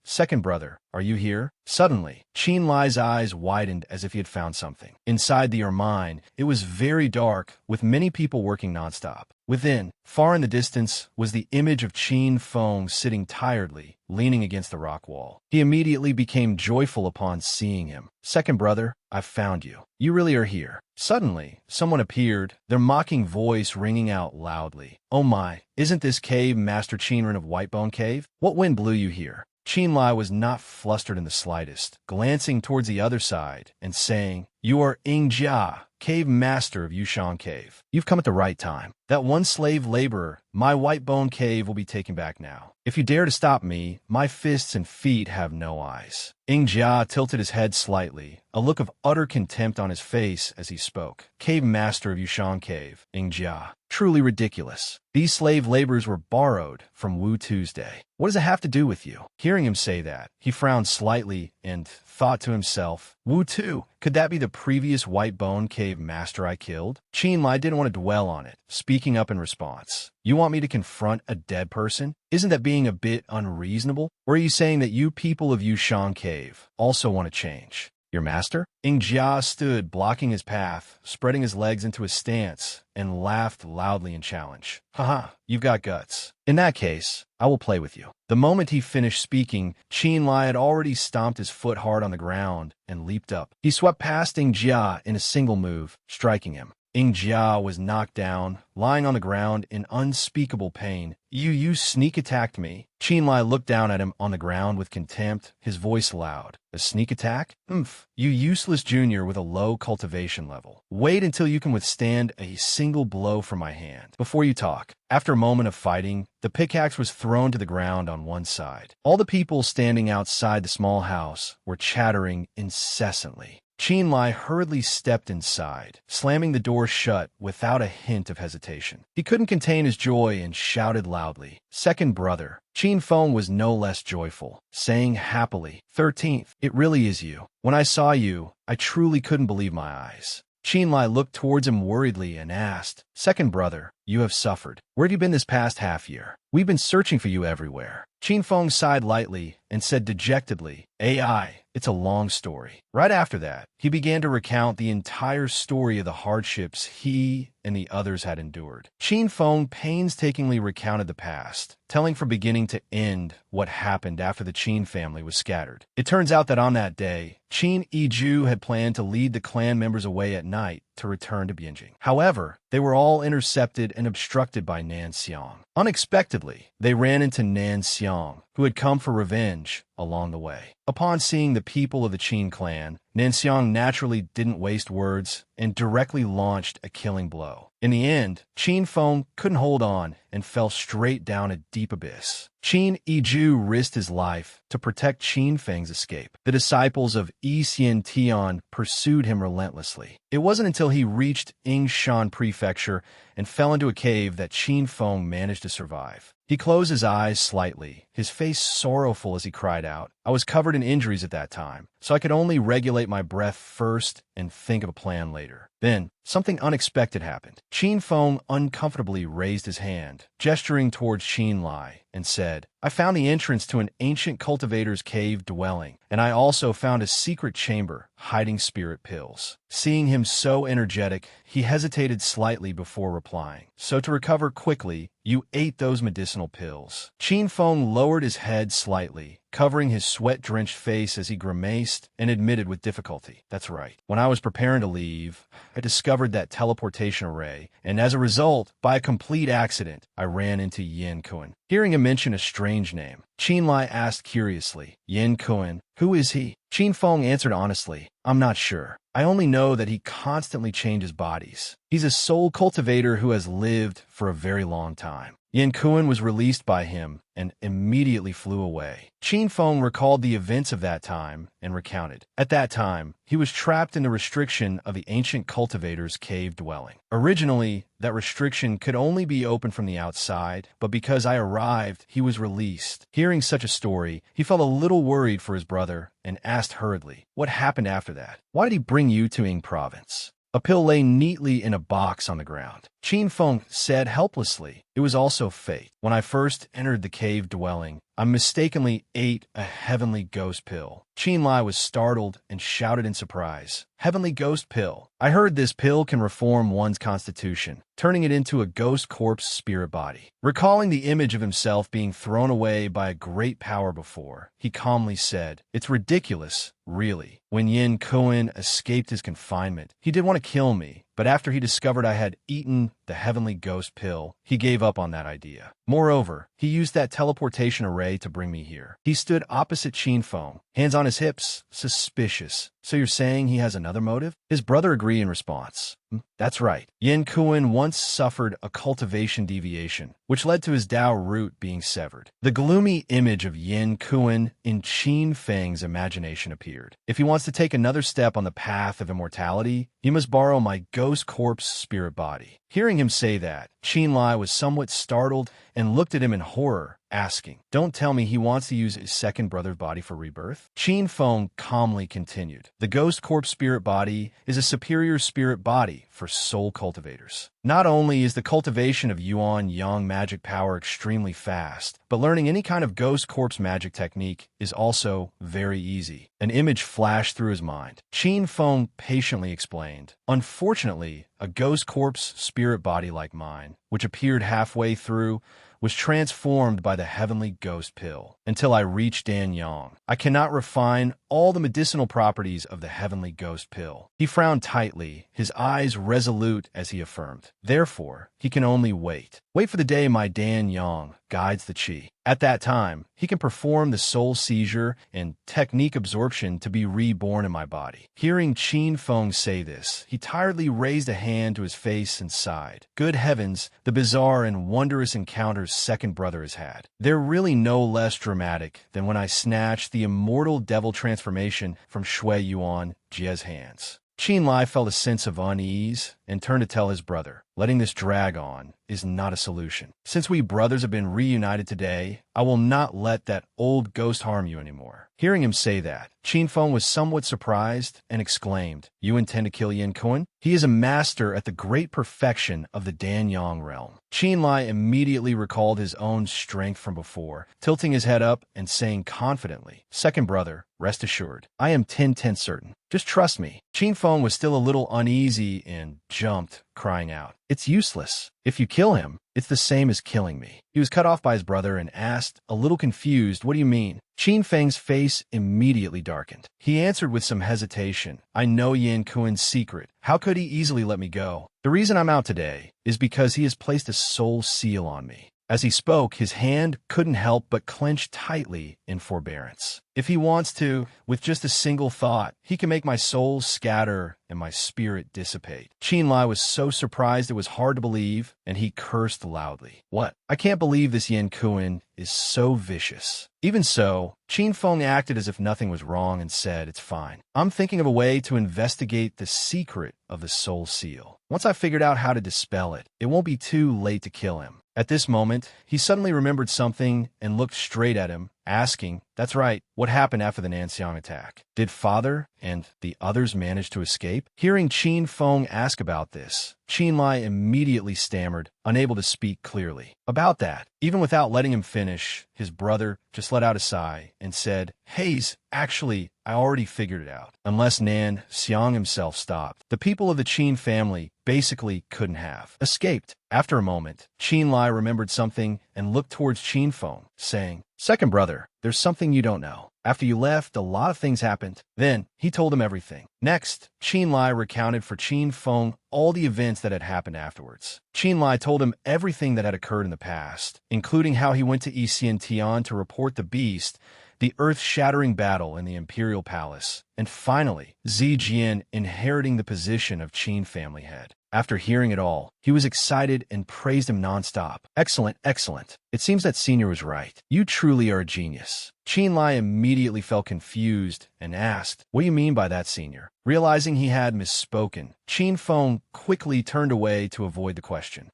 are you here?" Suddenly, Qin Lai's eyes widened as if he had found something. Inside the Ermine, it was very dark, with many people working nonstop. Within, far in the distance, was the image of Qin Feng sitting tiredly, leaning against the rock wall. He immediately became joyful upon seeing him. "Second Brother, I've found you. You really are here." Suddenly, someone appeared, their mocking voice ringing out loudly. "Oh my, isn't this cave Master Qinren of Whitebone Cave? What wind blew you here?" Qin Lai was not flustered in the slightest, glancing towards the other side and saying, "You are Ing Jia, cave master of Yushang Cave. You've come at the right time. That one slave laborer, my Whitebone Cave, will be taken back now. If you dare to stop me, my fists and feet have no eyes." Ing Jia tilted his head slightly, a look of utter contempt on his face as he spoke. "Cave master of Yushang Cave, Ing Jia. Truly ridiculous. These slave laborers were borrowed from Wu Tuesday. What does it have to do with you?" Hearing him say that, he frowned slightly and thought to himself, "Wu Tu, could that be the previous Whitebone Cave master I killed?" Qin Lai didn't want to dwell on it, speaking up in response. "You want me to confront a dead person? Isn't that being a bit unreasonable? Or are you saying that you people of Yushang Cave also want to change?" Your master? Ing Jia stood, blocking his path, spreading his legs into a stance, and laughed loudly in challenge. Haha, you've got guts. In that case, I will play with you. The moment he finished speaking, Qin Lai had already stomped his foot hard on the ground and leaped up. He swept past Ing Jia in a single move, striking him. Ing Jia was knocked down, lying on the ground in unspeakable pain. You sneak attacked me. Qin Lai looked down at him on the ground with contempt, his voice loud. A sneak attack? Humph. You useless junior with a low cultivation level. Wait until you can withstand a single blow from my hand before you talk. After a moment of fighting, the pickaxe was thrown to the ground on one side. All the people standing outside the small house were chattering incessantly. Qin Lai hurriedly stepped inside, slamming the door shut without a hint of hesitation. He couldn't contain his joy and shouted loudly, "Second brother." Qin Feng was no less joyful, saying happily, "13th, it really is you. When I saw you, I truly couldn't believe my eyes." Qin Lai looked towards him worriedly and asked, "Second brother, you have suffered. Where have you been this past half year? We've been searching for you everywhere." Qin Feng sighed lightly and said dejectedly, "AI, it's a long story." Right after that, he began to recount the entire story of the hardships he and the others had endured. Qin Feng painstakingly recounted the past, telling from beginning to end what happened after the Qin family was scattered. It turns out that on that day, Qin Yiju had planned to lead the clan members away at night to return to Bianjing. However, they were all intercepted and obstructed by Nan Xiang. Unexpectedly, they ran into Nan Xiang, who had come for revenge along the way. Upon seeing the people of the Qin clan, Nan Xiang naturally didn't waste words and directly launched a killing blow. In the end, Qin Feng couldn't hold on and fell straight down a deep abyss. Qin Yiju risked his life to protect Qin Feng's escape. The disciples of Yi Xian Tian pursued him relentlessly. It wasn't until he reached Yingshan Prefecture and fell into a cave that Qin Feng managed to survive. He closed his eyes slightly, his face sorrowful as he cried out, "I was covered in injuries at that time, so I could only regulate my breath first and think of a plan later." Then, something unexpected happened. Qin Feng uncomfortably raised his hand, gesturing towards Qin Lai, and said, "I found the entrance to an ancient cultivator's cave dwelling, and I also found a secret chamber hiding spirit pills." Seeing him so energetic, he hesitated slightly before replying. "So to recover quickly, you ate those medicinal pills." Qin Feng lowered his head slightly, covering his sweat-drenched face as he grimaced and admitted with difficulty, "That's right. When I was preparing to leave, I discovered that teleportation array, and as a result, by a complete accident, I ran into Yin Kun." Hearing him mention a strange name, Qin Lai asked curiously, "Yin Kun, who is he?" Qin Feng answered honestly, "I'm not sure. I only know that he constantly changes bodies. He's a soul cultivator who has lived for a very long time." Yin Kun was released by him and immediately flew away. Qin Feng recalled the events of that time and recounted. At that time, he was trapped in the restriction of the ancient cultivator's cave dwelling. Originally, that restriction could only be opened from the outside, but because I arrived, he was released. Hearing such a story, he felt a little worried for his brother and asked hurriedly, "What happened after that? Why did he bring you to Ying province?" A pill lay neatly in a box on the ground. Qin Feng said helplessly, "It was also fate. When I first entered the cave dwelling, I mistakenly ate a heavenly ghost pill." Qin Lai was startled and shouted in surprise, "Heavenly ghost pill? I heard this pill can reform one's constitution, turning it into a ghost corpse spirit body." Recalling the image of himself being thrown away by a great power before, he calmly said, "It's ridiculous, really. When Yin Kun escaped his confinement, he did want to kill me, but after he discovered I had eaten the heavenly ghost pill, he gave up on that idea. Moreover, he used that teleportation array to bring me here." He stood opposite Qin Feng, hands on his hips, suspicious. "So you're saying he has another motive?" His brother agreed in response. "That's right. Yin Kun once suffered a cultivation deviation, which led to his Dao root being severed." The gloomy image of Yin Kun in Qin Feng's imagination appeared. "If he wants to take another step on the path of immortality, he must borrow my ghost corpse spirit body." Hearing him say that, Qin Lai was somewhat startled and looked at him in horror, asking, "Don't tell me he wants to use his second brother's body for rebirth?" Qin Feng calmly continued, "The ghost corpse spirit body is a superior spirit body for soul cultivators. Not only is the cultivation of Yuan Yang magic power extremely fast, but but learning any kind of ghost corpse magic technique is also very easy. An image flashed through his mind. Qin Feng patiently explained. Unfortunately, a ghost corpse spirit body like mine, which appeared halfway through, was transformed by the heavenly ghost pill until I reached Dan Yang. I cannot refine all the medicinal properties of the heavenly ghost pill. He frowned tightly, his eyes resolute as he affirmed. Therefore, he can only wait. Wait for the day my Dan Yang guides the qi. At that time, he can perform the soul seizure and technique absorption to be reborn in my body. Hearing Qin Feng say this, he tiredly raised a hand to his face and sighed. Good heavens, the bizarre and wondrous encounters second brother has had. They're really no less dramatic than when I snatched the immortal devil transformation from Shui Yuan Jie's hands. Qin Lai felt a sense of unease and turned to tell his brother, letting this drag on is not a solution. Since we brothers have been reunited today, I will not let that old ghost harm you anymore. Hearing him say that, Qin Feng was somewhat surprised and exclaimed, You intend to kill Yin Kun? He is a master at the great perfection of the Dan Yang realm. Qin Lai immediately recalled his own strength from before, tilting his head up and saying confidently, Second brother, rest assured, I am 10/10 certain. Just trust me. Qin Feng was still a little uneasy and jumped, crying out, It's useless. If you kill him, it's the same as killing me. He was cut off by his brother and asked, a little confused, What do you mean? Qin Feng's face immediately darkened. He answered with some hesitation, I know Yin Kuan's secret. How could he easily let me go? The reason I'm out today is because he has placed a soul seal on me. As he spoke, his hand couldn't help but clench tightly in forbearance. If he wants to, with just a single thought, he can make my soul scatter and my spirit dissipate. Qin Lai was so surprised it was hard to believe, and he cursed loudly. What? I can't believe this Yin Kuan is so vicious. Even so, Qin Feng acted as if nothing was wrong and said, It's fine. I'm thinking of a way to investigate the secret of the soul seal. Once I figured out how to dispel it, it won't be too late to kill him. At this moment, he suddenly remembered something and looked straight at him, asking, That's right, what happened after the Nanxiang attack? Did father and the others manage to escape? Hearing Qin Feng ask about this, Qin Lai immediately stammered, unable to speak clearly. About that, even without letting him finish, his brother just let out a sigh and said, Haze, actually, I already figured it out. Unless Nan Xiang himself stopped, the people of the Qin family basically couldn't have escaped. After a moment, Qin Lai remembered something and looked towards Qin Feng, saying, Second brother, there's something you don't know. After you left, a lot of things happened. Then, he told him everything. Next, Qin Lai recounted for Qin Feng all the events that had happened afterwards. Qin Lai told him everything that had occurred in the past, including how he went to Yixian Tian to report the beast, the earth-shattering battle in the Imperial Palace, and finally, Zi Jian inheriting the position of Qin family head. After hearing it all, he was excited and praised him nonstop. Excellent, excellent. It seems that Senior was right. You truly are a genius. Qin Lai immediately felt confused and asked, What do you mean by that, Senior? Realizing he had misspoken, Qin Feng quickly turned away to avoid the question.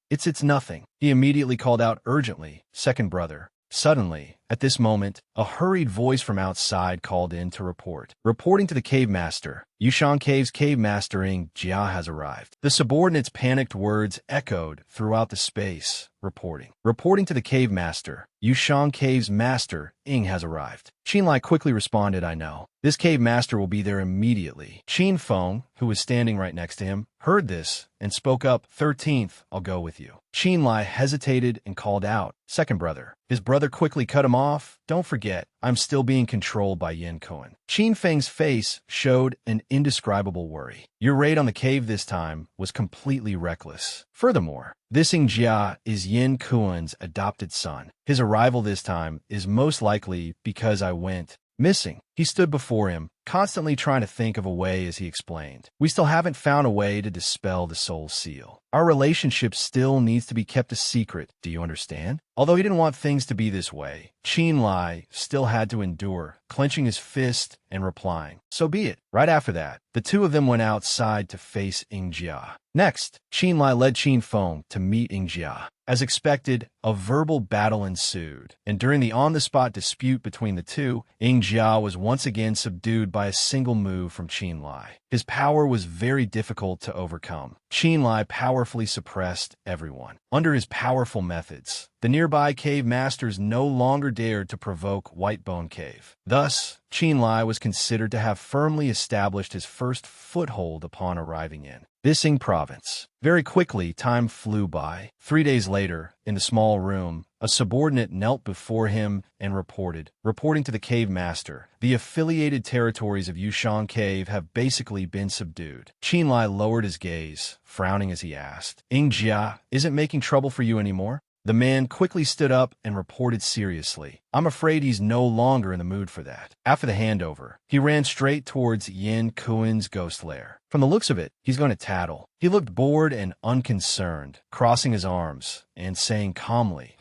It's nothing. He immediately called out urgently, Second brother. Suddenly, at this moment, a hurried voice from outside called in to report. Reporting to the cave master, Yushan Cave's cave master Ing Jia has arrived. The subordinate's panicked words echoed throughout the space, reporting. Reporting to the cave master, Yushan Cave's master Ing has arrived. Qin Lai quickly responded, I know. This cave master will be there immediately. Qin Feng, who was standing right next to him, heard this and spoke up, 13th, I'll go with you. Qin Lai hesitated and called out, Second brother. His brother quickly cut him off. Don't forget, I'm still being controlled by Yin Kuan. Qin Feng's face showed an indescribable worry. Your raid on the cave this time was completely reckless. Furthermore, this Ing Jia is Yin Kuan's adopted son. His arrival this time is most likely because I went missing. He stood before him, constantly trying to think of a way as he explained. We still haven't found a way to dispel the soul seal. Our relationship still needs to be kept a secret, do you understand? Although he didn't want things to be this way, Qin Lai still had to endure, clenching his fist and replying, So be it. Right after that, the two of them went outside to face Ing Jia. Next, Qin Lai led Qin Feng to meet Ing Jia. As expected, a verbal battle ensued, and during the on-the-spot dispute between the two, Ing Jia was once again subdued by a single move from Qin Lai. His power was very difficult to overcome. Qin Lai powerfully suppressed everyone. Under his powerful methods, the nearby cave masters no longer dared to provoke Whitebone Cave. Thus, Qinlai was considered to have firmly established his first foothold upon arriving in Bising province. Very quickly, time flew by. 3 days later, in the small room, a subordinate knelt before him and reporting to the cave master, the affiliated territories of Yushan Cave have basically been subdued. Qinlai lowered his gaze, frowning as he asked, Jia isn't making trouble for you anymore? The man quickly stood up and reported seriously, I'm afraid he's no longer in the mood for that. After the handover, he ran straight towards Yin Kuin's ghost lair. From the looks of it, he's going to tattle. He looked bored and unconcerned, crossing his arms and saying calmly,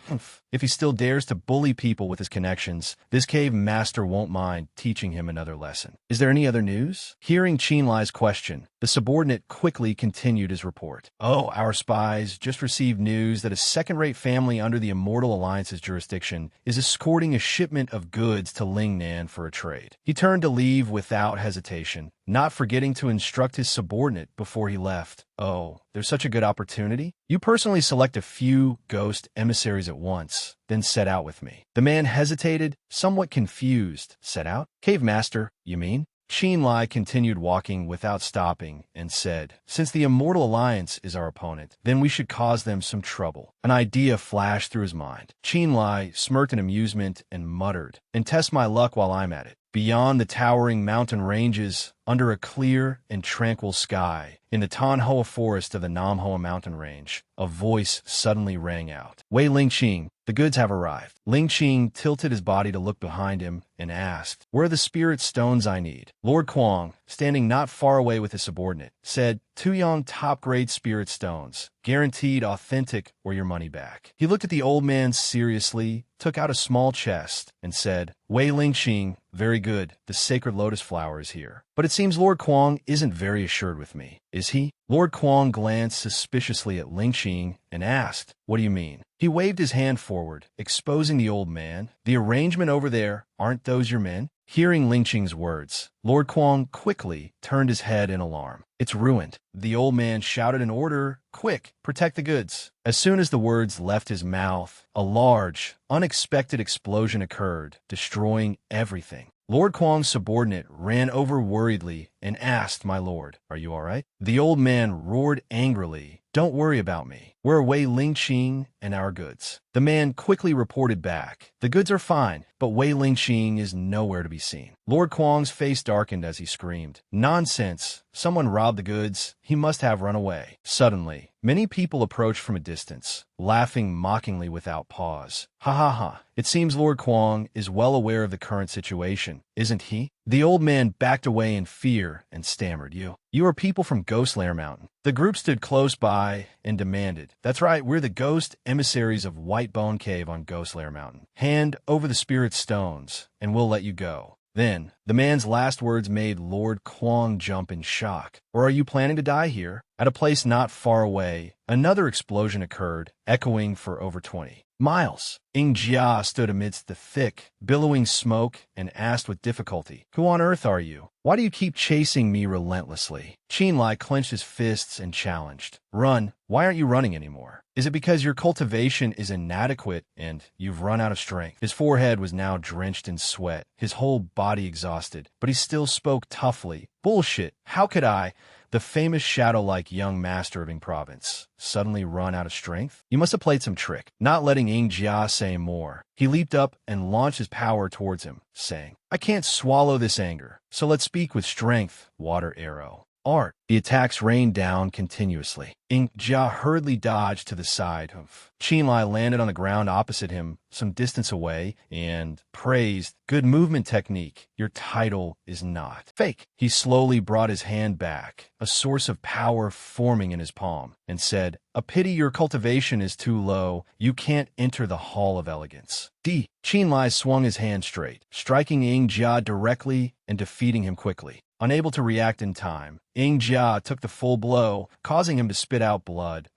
if he still dares to bully people with his connections, this cave master won't mind teaching him another lesson. Is there any other news? Hearing Qinlai's question, the subordinate quickly continued his report. Oh, our spies just received news that a second-rate family under the Immortal Alliance's jurisdiction is escorting a shipment of goods to Lingnan for a trade. He turned to leave without hesitation, not forgetting to instruct his subordinate before he left. Oh, there's such a good opportunity. You personally select a few ghost emissaries at once, then set out with me. The man hesitated, somewhat confused. Set out? Cave master, you mean? Qinlai continued walking without stopping and said, since the Immortal Alliance is our opponent, then we should cause them some trouble. An idea flashed through his mind. Qinlai smirked in amusement and muttered, and test my luck while I'm at it. Beyond the towering mountain ranges, under a clear and tranquil sky, in the Tanhoa forest of the Namhoa mountain range, a voice suddenly rang out. Wei Lingqing, the goods have arrived. Lingqing tilted his body to look behind him and asked, where are the spirit stones I need? Lord Kuang, standing not far away with his subordinate, said, 2 young top-grade spirit stones, guaranteed authentic or your money back. He looked at the old man seriously, took out a small chest, and said, Wei Lingqing, very good, the sacred lotus flower is here. But it seems Lord Kuang isn't very assured with me, is he? Lord Kuang glanced suspiciously at Lingqing and asked, what do you mean? He waved his hand forward, exposing the old man. The arrangement over there, aren't those your men? Hearing Lingqing's words, Lord Kuang quickly turned his head in alarm. It's ruined. The old man shouted an order, quick, protect the goods. As soon as the words left his mouth, a large, unexpected explosion occurred, destroying everything. Lord Kuang's subordinate ran over worriedly and asked, my lord, are you all right? The old man roared angrily, don't worry about me. We're away Lingqing and our goods. The man quickly reported back. The goods are fine, but Wei Lingqing is nowhere to be seen. Lord Kuang's face darkened as he screamed, nonsense! Someone robbed the goods. He must have run away. Suddenly, many people approached from a distance, laughing mockingly without pause. Ha ha ha. It seems Lord Kuang is well aware of the current situation, isn't he? The old man backed away in fear and stammered, You are people from Ghostlair Mountain. The group stood close by and demanded, That's right, we're the ghost emissaries of Whitebone Cave on Ghostlair Mountain. Hand over the spirit stones, and we'll let you go. Then, the man's last words made Lord Kuang jump in shock. Or are you planning to die here? At a place not far away, another explosion occurred, echoing for over 20 miles. Jia stood amidst the thick, billowing smoke and asked with difficulty, Who on earth are you? Why do you keep chasing me relentlessly? Qinlai clenched his fists and challenged, Run. Why aren't you running anymore? Is it because your cultivation is inadequate and you've run out of strength? His forehead was now drenched in sweat, his whole body exhausted, but he still spoke toughly. Bullshit. How could I, the famous shadow-like young master of Ing Province, suddenly run out of strength? You must have played some trick. Not letting Jia say more, he leaped up and launched his power towards him, saying, I can't swallow this anger, so let's speak with strength, water arrow. Art. The attacks rained down continuously. Jia hurriedly dodged to the side. Qinlai landed on the ground opposite him, some distance away, and praised, Good movement technique. Your title is not fake. He slowly brought his hand back, a source of power forming in his palm, and said, A pity your cultivation is too low. You can't enter the Hall of Elegance. Qinlai swung his hand straight, striking Jia directly and defeating him quickly. Unable to react in time, Jia took the full blow, causing him to spit out blood.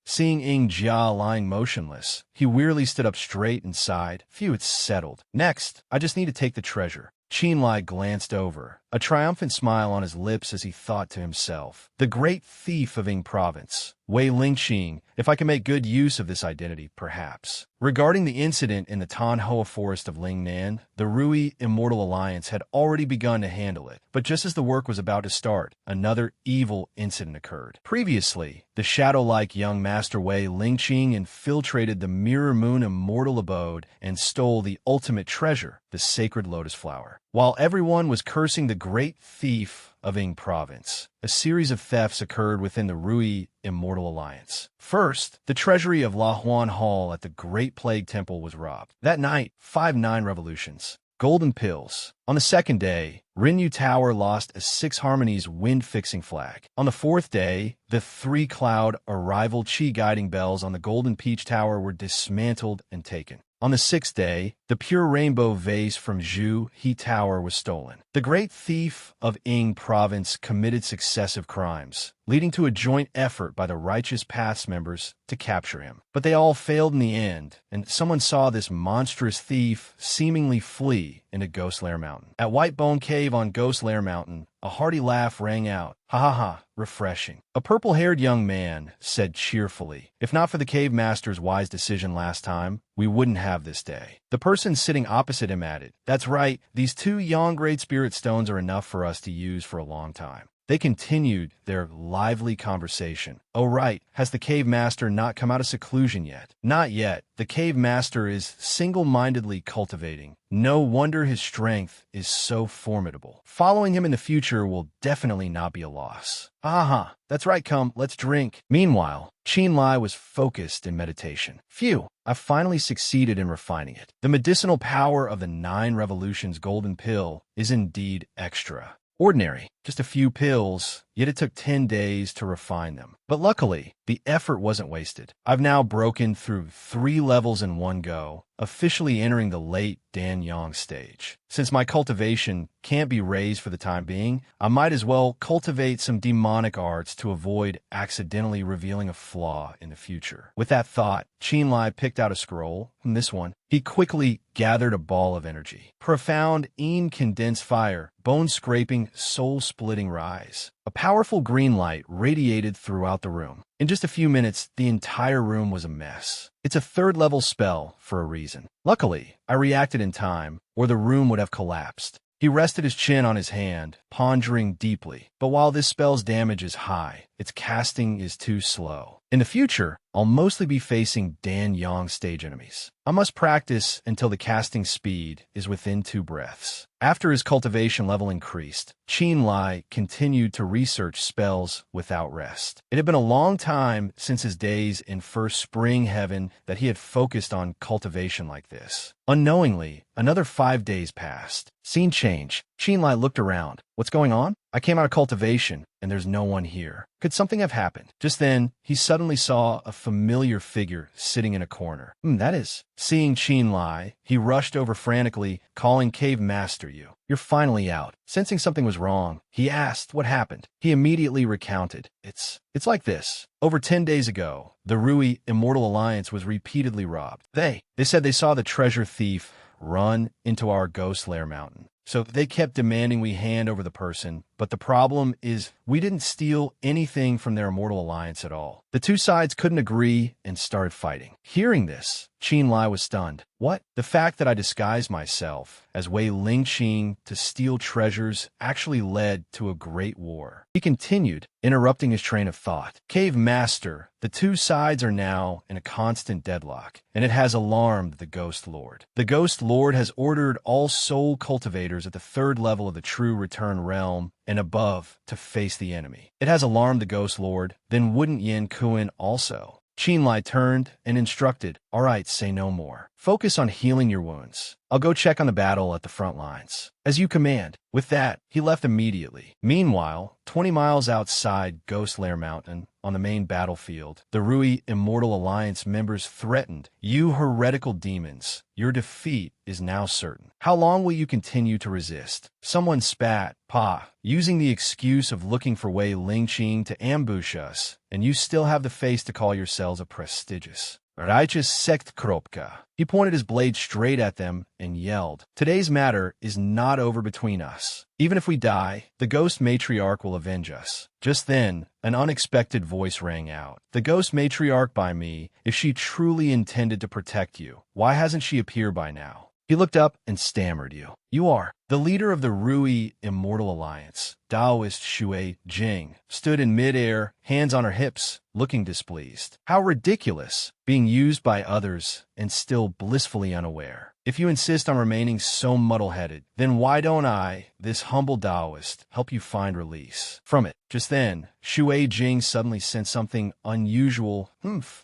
Seeing Jia lying motionless, he wearily stood up straight and sighed, Phew, it's settled. Next, I just need to take the treasure. Qinlai glanced over, a triumphant smile on his lips as he thought to himself. The great thief of Ying Province, Wei Lingqing, if I can make good use of this identity, perhaps. Regarding the incident in the Tanhua forest of Lingnan, the Rui Immortal Alliance had already begun to handle it, but just as the work was about to start, another evil incident occurred. Previously, the shadow-like young Master Wei Lingqing infiltrated the Mirror Moon Immortal Abode and stole the ultimate treasure, the sacred lotus flower. While everyone was cursing the great thief of Ying Province, a series of thefts occurred within the Rui Immortal Alliance. First, the treasury of La Huan Hall at the Great Plague Temple was robbed. That night, 5-9 revolutions. Golden pills. On the second day, Rinyu Tower lost a 6 Harmonies wind-fixing flag. On the fourth day, the 3-cloud arrival chi guiding bells on the Golden Peach Tower were dismantled and taken. On the sixth day, the pure rainbow vase from Zhu He Tower was stolen. The great thief of Ying Province committed successive crimes, leading to a joint effort by the Righteous Paths members to capture him. But they all failed in the end, and someone saw this monstrous thief seemingly flee into Ghost Lair Mountain. At White Bone Cave on Ghost Lair Mountain, a hearty laugh rang out. Ha ha ha, refreshing. A purple-haired young man said cheerfully, if not for the cave master's wise decision last time, we wouldn't have this day. The person sitting opposite him added, that's right, these 2 Yang Great Spirit Stones are enough for us to use for a long time. They continued their lively conversation. Oh right, has the cave master not come out of seclusion yet? Not yet. The cave master is single-mindedly cultivating. No wonder his strength is so formidable. Following him in the future will definitely not be a loss. Aha, that's right, come, let's drink. Meanwhile, Qin Lai was focused in meditation. Phew, I finally succeeded in refining it. The medicinal power of the 9 Revolutions Golden Pill is indeed extra. Ordinary, just a few pills, yet it took 10 days to refine them. But luckily, the effort wasn't wasted. I've now broken through 3 levels in one go, officially entering the late Danyang stage. Since my cultivation can't be raised for the time being, I might as well cultivate some demonic arts to avoid accidentally revealing a flaw in the future. With that thought, Qin Lai picked out a scroll, and this one. He quickly gathered a ball of energy. Profound, condensed fire, bone-scraping, soul-splitting rise. A powerful green light radiated throughout the room. In just a few minutes, the entire room was a mess. It's a 3rd-level spell for a reason. Luckily, I reacted in time, or the room would have collapsed. He rested his chin on his hand, pondering deeply. But while this spell's damage is high, its casting is too slow. In the future, I'll mostly be facing Danyang stage enemies. I must practice until the casting speed is within 2 breaths. After his cultivation level increased, Qin Lai continued to research spells without rest. It had been a long time since his days in First Spring Heaven that he had focused on cultivation like this. Unknowingly, another 5 days passed. Scene change. Qin Lai looked around. What's going on? I came out of cultivation, and there's no one here. Could something have happened? Just then, he suddenly saw a familiar figure sitting in a corner. That is. Seeing Qin Lai, he rushed over frantically, calling Cave Master Yu. You're finally out. Sensing something was wrong, he asked what happened. He immediately recounted. It's like this. Over 10 days ago, the Rui Immortal Alliance was repeatedly robbed. They said they saw the treasure thief run into our Ghost Lair Mountain. So they kept demanding we hand over the person, but the problem is we didn't steal anything from their Immortal Alliance at all. The 2 sides couldn't agree and started fighting. Hearing this, Qin Lai was stunned. What? The fact that I disguised myself as Wei Lingqing to steal treasures actually led to a great war. He continued, interrupting his train of thought. Cave Master, the 2 sides are now in a constant deadlock, and it has alarmed the Ghost Lord. The Ghost Lord has ordered all soul cultivators at the 3rd level of the True Return Realm and above to face the enemy. It has alarmed the Ghost Lord, then wouldn't Yin Kuan also? Qin Lai turned and instructed, all right, say no more. Focus on healing your wounds. I'll go check on the battle at the front lines. As you command. With that, he left immediately. Meanwhile, 20 miles outside Ghost Lair Mountain, on the main battlefield, the Rui Immortal Alliance members threatened, you heretical demons, your defeat is now certain. How long will you continue to resist? Someone spat, Pa, using the excuse of looking for Wei Lingqing to ambush us, and you still have the face to call yourselves a prestigious. Reiches sekt kropka. He pointed his blade straight at them and yelled, "Today's matter is not over between us. Even if we die, the ghost matriarch will avenge us." Just then, an unexpected voice rang out. "The ghost matriarch by me, if she truly intended to protect you, why hasn't she appeared by now?" He looked up and stammered, You are." The leader of the Rui Immortal Alliance, Taoist Shui Jing, stood in midair, hands on her hips, looking displeased. How ridiculous, being used by others and still blissfully unaware. If you insist on remaining so muddle-headed, then why don't I, this humble Taoist, help you find release from it? Just then, Shui Jing suddenly sensed something unusual.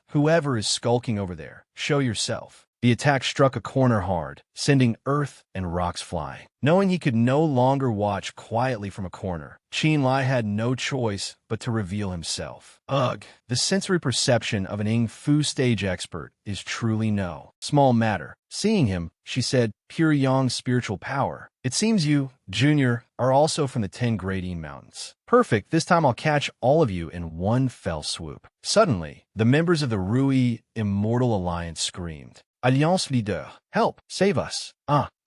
Whoever is skulking over there, show yourself. The attack struck a corner hard, sending earth and rocks flying. Knowing he could no longer watch quietly from a corner, Qin Lai had no choice but to reveal himself. Ugh, the sensory perception of an Ing Fu stage expert is truly no small matter. Seeing him, she said, "Pure Yang spiritual power. It seems you, Junior, are also from the 10 Great Yin Mountains. Perfect, this time I'll catch all of you in one fell swoop." Suddenly, the members of the Rui Immortal Alliance screamed, "Alliance leader, help, save us."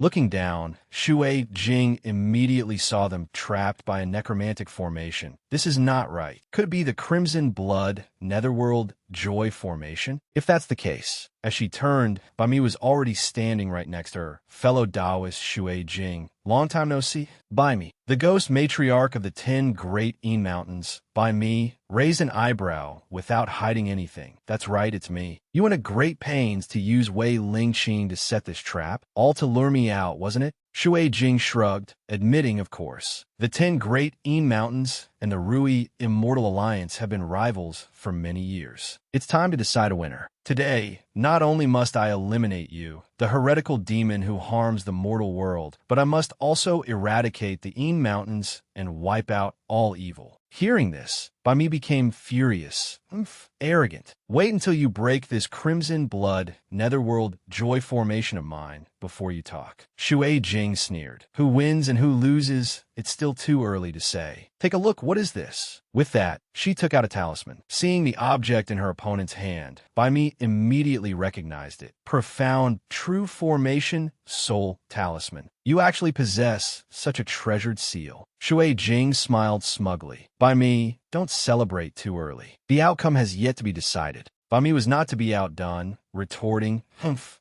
Looking down, Shui Jing immediately saw them trapped by a necromantic formation. This is not right. Could it be the Crimson Blood, Netherworld, Joy formation? If that's the case, as she turned, Bami was already standing right next to her. Fellow Taoist Shui Jing, long time no see. By me, the ghost matriarch of the 10 Great Yin Mountains, by me, raised an eyebrow without hiding anything. That's right, it's me. You went to great pains to use Wei Lingqing to set this trap, all to lure me out, wasn't it? Shui Jing shrugged, admitting, of course. The 10 Great Yin Mountains and the Rui Immortal Alliance have been rivals for many years. It's time to decide a winner. Today, not only must I eliminate you, the heretical demon who harms the mortal world, but I must also eradicate the Yin Mountains and wipe out all evil. Hearing this, Bami became furious, arrogant. Wait until you break this Crimson Blood, Netherworld, Joy formation of mine before you talk. Shui Jing sneered. Who wins and who loses, it's still too early to say. Take a look, what is this? With that, she took out a talisman. Seeing the object in her opponent's hand, Bami immediately recognized it. Profound, true formation, soul talisman. You actually possess such a treasured seal. Shui Jing smiled smugly. By me, don't celebrate too early. The outcome has yet to be decided. Bami was not to be outdone, retorting,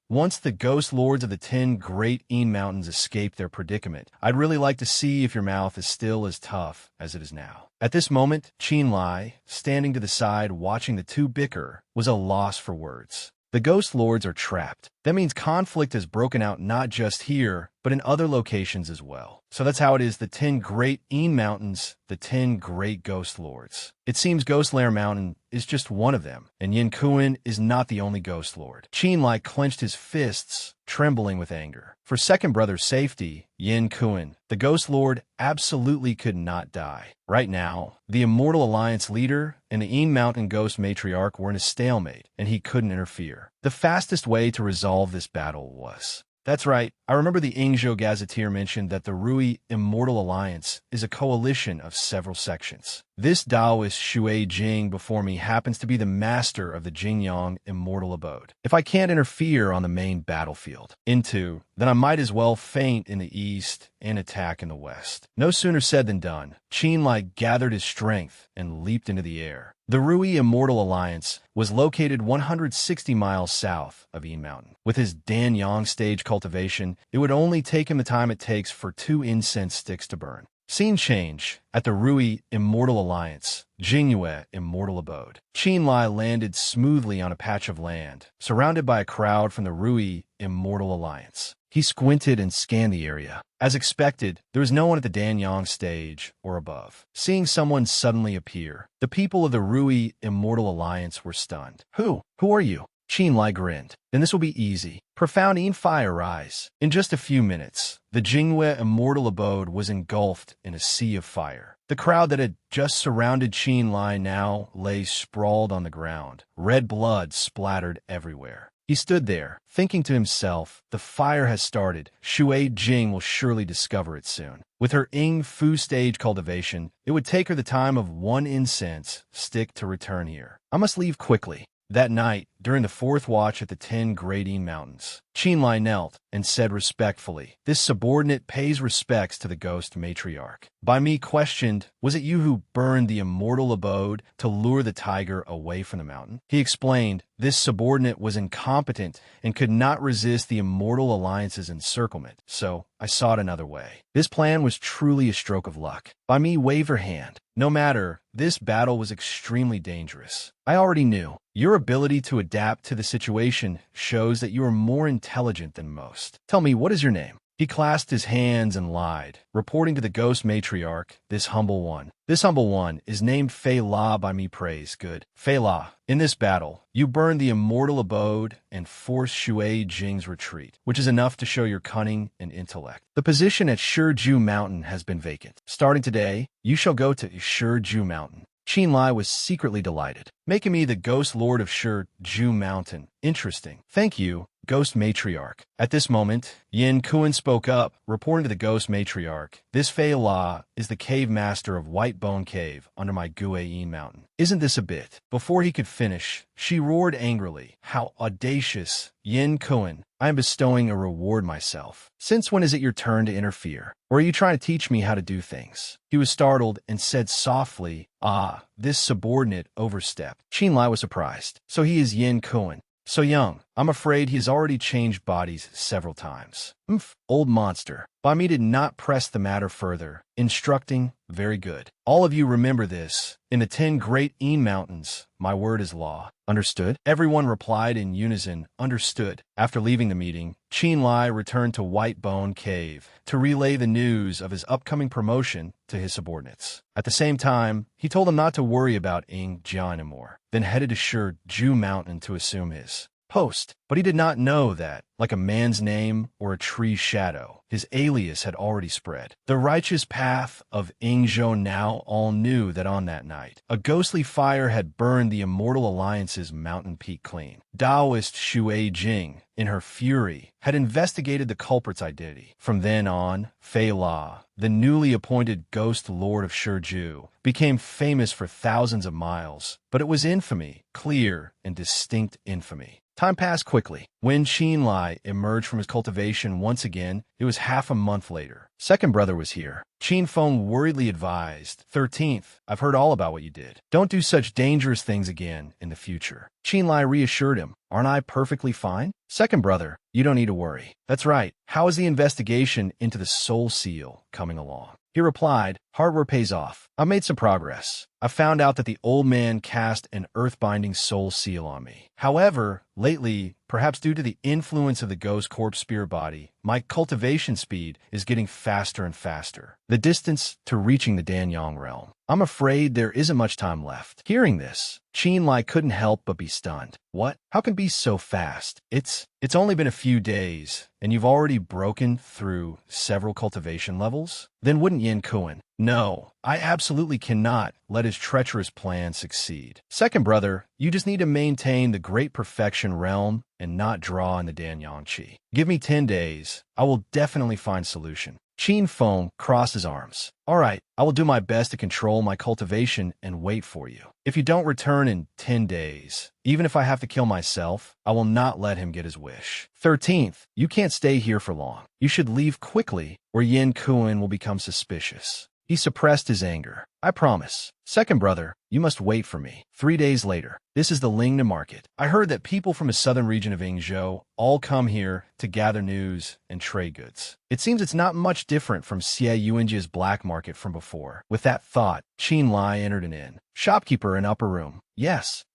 Once the ghost lords of the 10 Great Yin Mountains escape their predicament, I'd really like to see if your mouth is still as tough as it is now. At this moment, Qin Lai, standing to the side watching the two bicker, was a loss for words. The ghost lords are trapped. That means conflict has broken out not just here, but in other locations as well. So that's how it is the 10 Great Yin Mountains, the 10 Great Ghost Lords. It seems Ghost Lair Mountain is just one of them, and Yin Kuan is not the only Ghost Lord. Qin Lai clenched his fists, trembling with anger. For second brother's safety, Yin Kuan, the Ghost Lord, absolutely could not die. Right now, the Immortal Alliance leader and the Yin Mountain Ghost Matriarch were in a stalemate, and he couldn't interfere. The fastest way to resolve this battle was... That's right. I remember the Ingzhou Gazetteer mentioned that the Rui Immortal Alliance is a coalition of several sections. This Taoist Shui Jing before me happens to be the master of the Jingyang Immortal Abode. If I can't interfere on the main battlefield, then I might as well feint in the east and attack in the west. No sooner said than done. Qin Lai gathered his strength and leaped into the air. The Rui Immortal Alliance was located 160 miles south of Yin Mountain. With his Danyang stage cultivation, it would only take him the time it takes for 2 incense sticks to burn. Scene change at the Rui Immortal Alliance, Jingyue Immortal Abode. Qin Lai landed smoothly on a patch of land, surrounded by a crowd from the Rui Immortal Alliance. He squinted and scanned the area. As expected, there was no one at the Danyang stage or above. Seeing someone suddenly appear, the people of the Rui Immortal Alliance were stunned. Who are you? Qin Lai grinned. Then this will be easy. Profound Yin fire rise. In just a few minutes, the Jingyue Immortal Abode was engulfed in a sea of fire. The crowd that had just surrounded Qin Lai now lay sprawled on the ground. Red blood splattered everywhere. He stood there, thinking to himself, the fire has started. Shui Jing will surely discover it soon. With her Ing Fu stage cultivation, it would take her the time of 1 incense stick to return here. I must leave quickly. That night, during the fourth watch at the 10 Gradine Mountains. Qinlai knelt and said respectfully, "This subordinate pays respects to the ghost matriarch." By me questioned, "Was it you who burned the immortal abode to lure the tiger away from the mountain?" He explained, "This subordinate was incompetent and could not resist the immortal alliance's encirclement, so I sought another way. This plan was truly a stroke of luck." By me wave her hand. "No matter, this battle was extremely dangerous. I already knew. Your ability to adapt to the situation shows that you are more intelligent than most. Tell me, what is your name?" He clasped his hands and lied, reporting to the ghost matriarch, "This humble one is named Fei La by me praise. Good. Fei La, in this battle, you burned the immortal abode and forced Shui Jing's retreat, which is enough to show your cunning and intellect. The position at Shiju Mountain has been vacant. Starting today, you shall go to Shiju Mountain." Qinlai was secretly delighted, making me the ghost lord of Shiju Mountain. Interesting. Thank you, ghost matriarch. At this moment, Yin Kuan spoke up, reporting to the ghost matriarch, "This Fei La is the cave master of White Bone Cave under my Guayin Mountain. Isn't this a bit?" Before he could finish, she roared angrily, "How audacious! Yin Kuan, I am bestowing a reward myself. Since when is it your turn to interfere? Or are you trying to teach me how to do things?" He was startled and said softly, "Ah, this subordinate overstepped." Qinlai was surprised. "So he is Yin Kuan. So young. I'm afraid he has already changed bodies several times." "Umph, old monster." By me did not press the matter further, instructing, "Very good. All of you remember this. In the 10 Great Mountains, my word is law. Understood?" Everyone replied in unison, "Understood." After leaving the meeting, Qinlai returned to White Bone Cave to relay the news of his upcoming promotion to his subordinates. At the same time, he told them not to worry about Ying Jian anymore, then headed to Shiju Mountain to assume his post. But he did not know that, like a man's name or a tree's shadow, his alias had already spread. The righteous path of Yingzhou now all knew that on that night, a ghostly fire had burned the Immortal Alliance's mountain peak clean. Taoist Shui Jing, in her fury, had investigated the culprit's identity. From then on, Fei La, the newly appointed ghost lord of Shiju, became famous for thousands of miles, but it was infamy, clear and distinct infamy. Time passed quickly. When Qinlai emerged from his cultivation once again, it was half a month later. Second brother was here. Qin Feng worriedly advised, 13th, I've heard all about what you did. Don't do such dangerous things again in the future." Qinlai reassured him, "Aren't I perfectly fine?" "Second brother, you don't need to worry." "That's right. How is the investigation into the soul seal coming along?" He replied, "Hard work pays off. I've made some progress. I found out that the old man cast an earth-binding soul seal on me. However, lately, perhaps due to the influence of the ghost corpse spirit body, my cultivation speed is getting faster and faster. The distance to reaching the Danyang realm. I'm afraid there isn't much time left." Hearing this, Qinlai couldn't help but be stunned. "What? How can it be so fast? It's only been a few days, and you've already broken through several cultivation levels? Then wouldn't Yin Kuan? No, I absolutely cannot let his treacherous plan succeed. Second brother, you just need to maintain the great perfection realm and not draw in the Danyang Qi. Give me 10 days. I will definitely find solution." Qin Feng crossed his arms. "All right, I will do my best to control my cultivation and wait for you. If you don't return in 10 days, even if I have to kill myself, I will not let him get his wish. 13th, you can't stay here for long. You should leave quickly, or Yin Kuan will become suspicious." He suppressed his anger. "I promise. Second brother, you must wait for me." 3 days later, this is the Lingna market. I heard that people from the southern region of Yingzhou all come here to gather news and trade goods. It seems it's not much different from Xie Yuanjia's black market from before. With that thought, Qinlai entered an inn. Shopkeeper in upper room. Yes,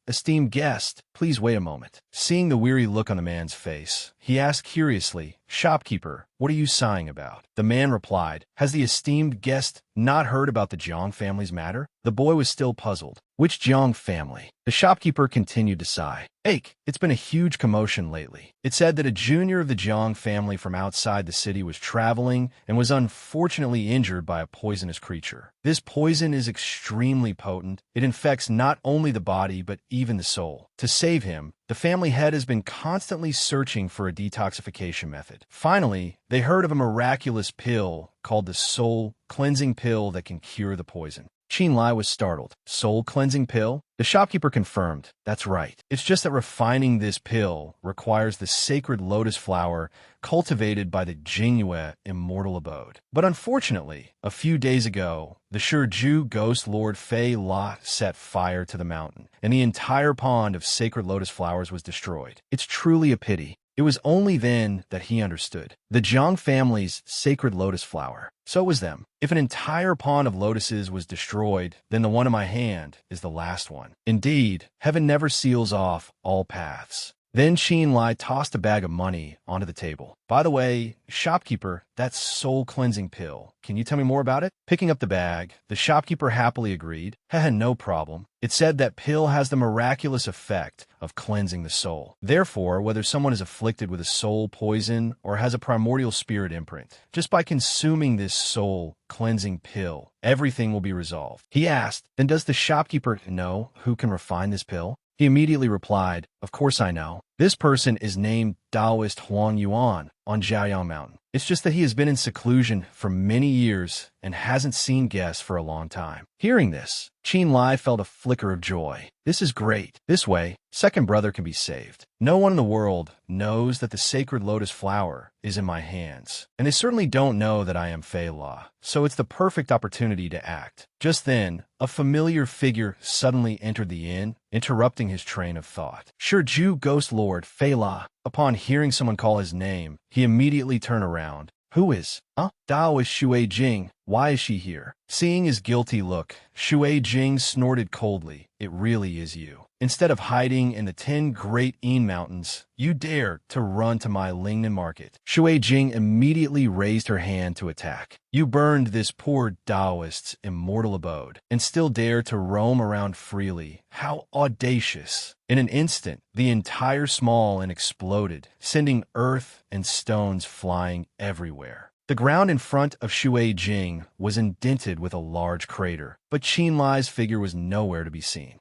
esteemed guest, please wait a moment." Seeing the weary look on the man's face, he asked curiously, "Shopkeeper, what are you sighing about?" The man replied, "Has the esteemed guest not heard about the Jiang family's matter?" The boy was still puzzled. "Which Jiang family?" The shopkeeper continued to sigh. It's been a huge commotion lately. It said that a junior of the Jiang family from outside the city was traveling and was unfortunately injured by a poisonous creature. This poison is extremely potent. It infects not only the body but even the soul. To save him, the family head has been constantly searching for a detoxification method. Finally, they heard of a miraculous pill called the soul cleansing pill that can cure the poison. Qin Lai was startled. Soul-cleansing pill? The shopkeeper confirmed. That's right. It's just that refining this pill requires the sacred lotus flower cultivated by the Jingyue immortal abode. But unfortunately, a few days ago, the Shiju ghost lord Fei La set fire to the mountain, and the entire pond of sacred lotus flowers was destroyed. It's truly a pity. It was only then that he understood. The Jiang family's sacred lotus flower. So it was them. If an entire pond of lotuses was destroyed, then the one in my hand is the last one. Indeed, heaven never seals off all paths. Then Qin Lai tossed a bag of money onto the table. By the way, shopkeeper, that soul-cleansing pill. Can you tell me more about it? Picking up the bag, the shopkeeper happily agreed. No problem. It said that pill has the miraculous effect of cleansing the soul. Therefore, whether someone is afflicted with a soul poison or has a primordial spirit imprint, just by consuming this soul-cleansing pill, everything will be resolved. He asked, then does the shopkeeper know who can refine this pill? He immediately replied, of course I know. This person is named Taoist Huang Yuan on Jiaoyang Mountain. It's just that he has been in seclusion for many years and hasn't seen guests for a long time. Hearing this, Qin Lai felt a flicker of joy. This is great. This way, second brother can be saved. No one in the world knows that the sacred lotus flower is in my hands, and they certainly don't know that I am Fei La, so it's the perfect opportunity to act. Just then, a familiar figure suddenly entered the inn, interrupting his train of thought. Shiju ghost lord Fei La. Upon hearing someone call his name, he immediately turned around. Who is? Dao is Shui Jing. Why is she here? Seeing his guilty look, Shui Jing snorted coldly. It really is you. Instead of hiding in the 10 great Yin mountains, you dare to run to my Lingnan market. Shui Jing immediately raised her hand to attack. You burned this poor Taoist's immortal abode, and still dare to roam around freely. How audacious. In an instant, the entire small inn exploded, sending earth and stones flying everywhere. The ground in front of Shui Jing was indented with a large crater, but Qin Lai's figure was nowhere to be seen.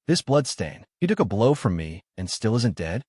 This bloodstain. He took a blow from me and still isn't dead?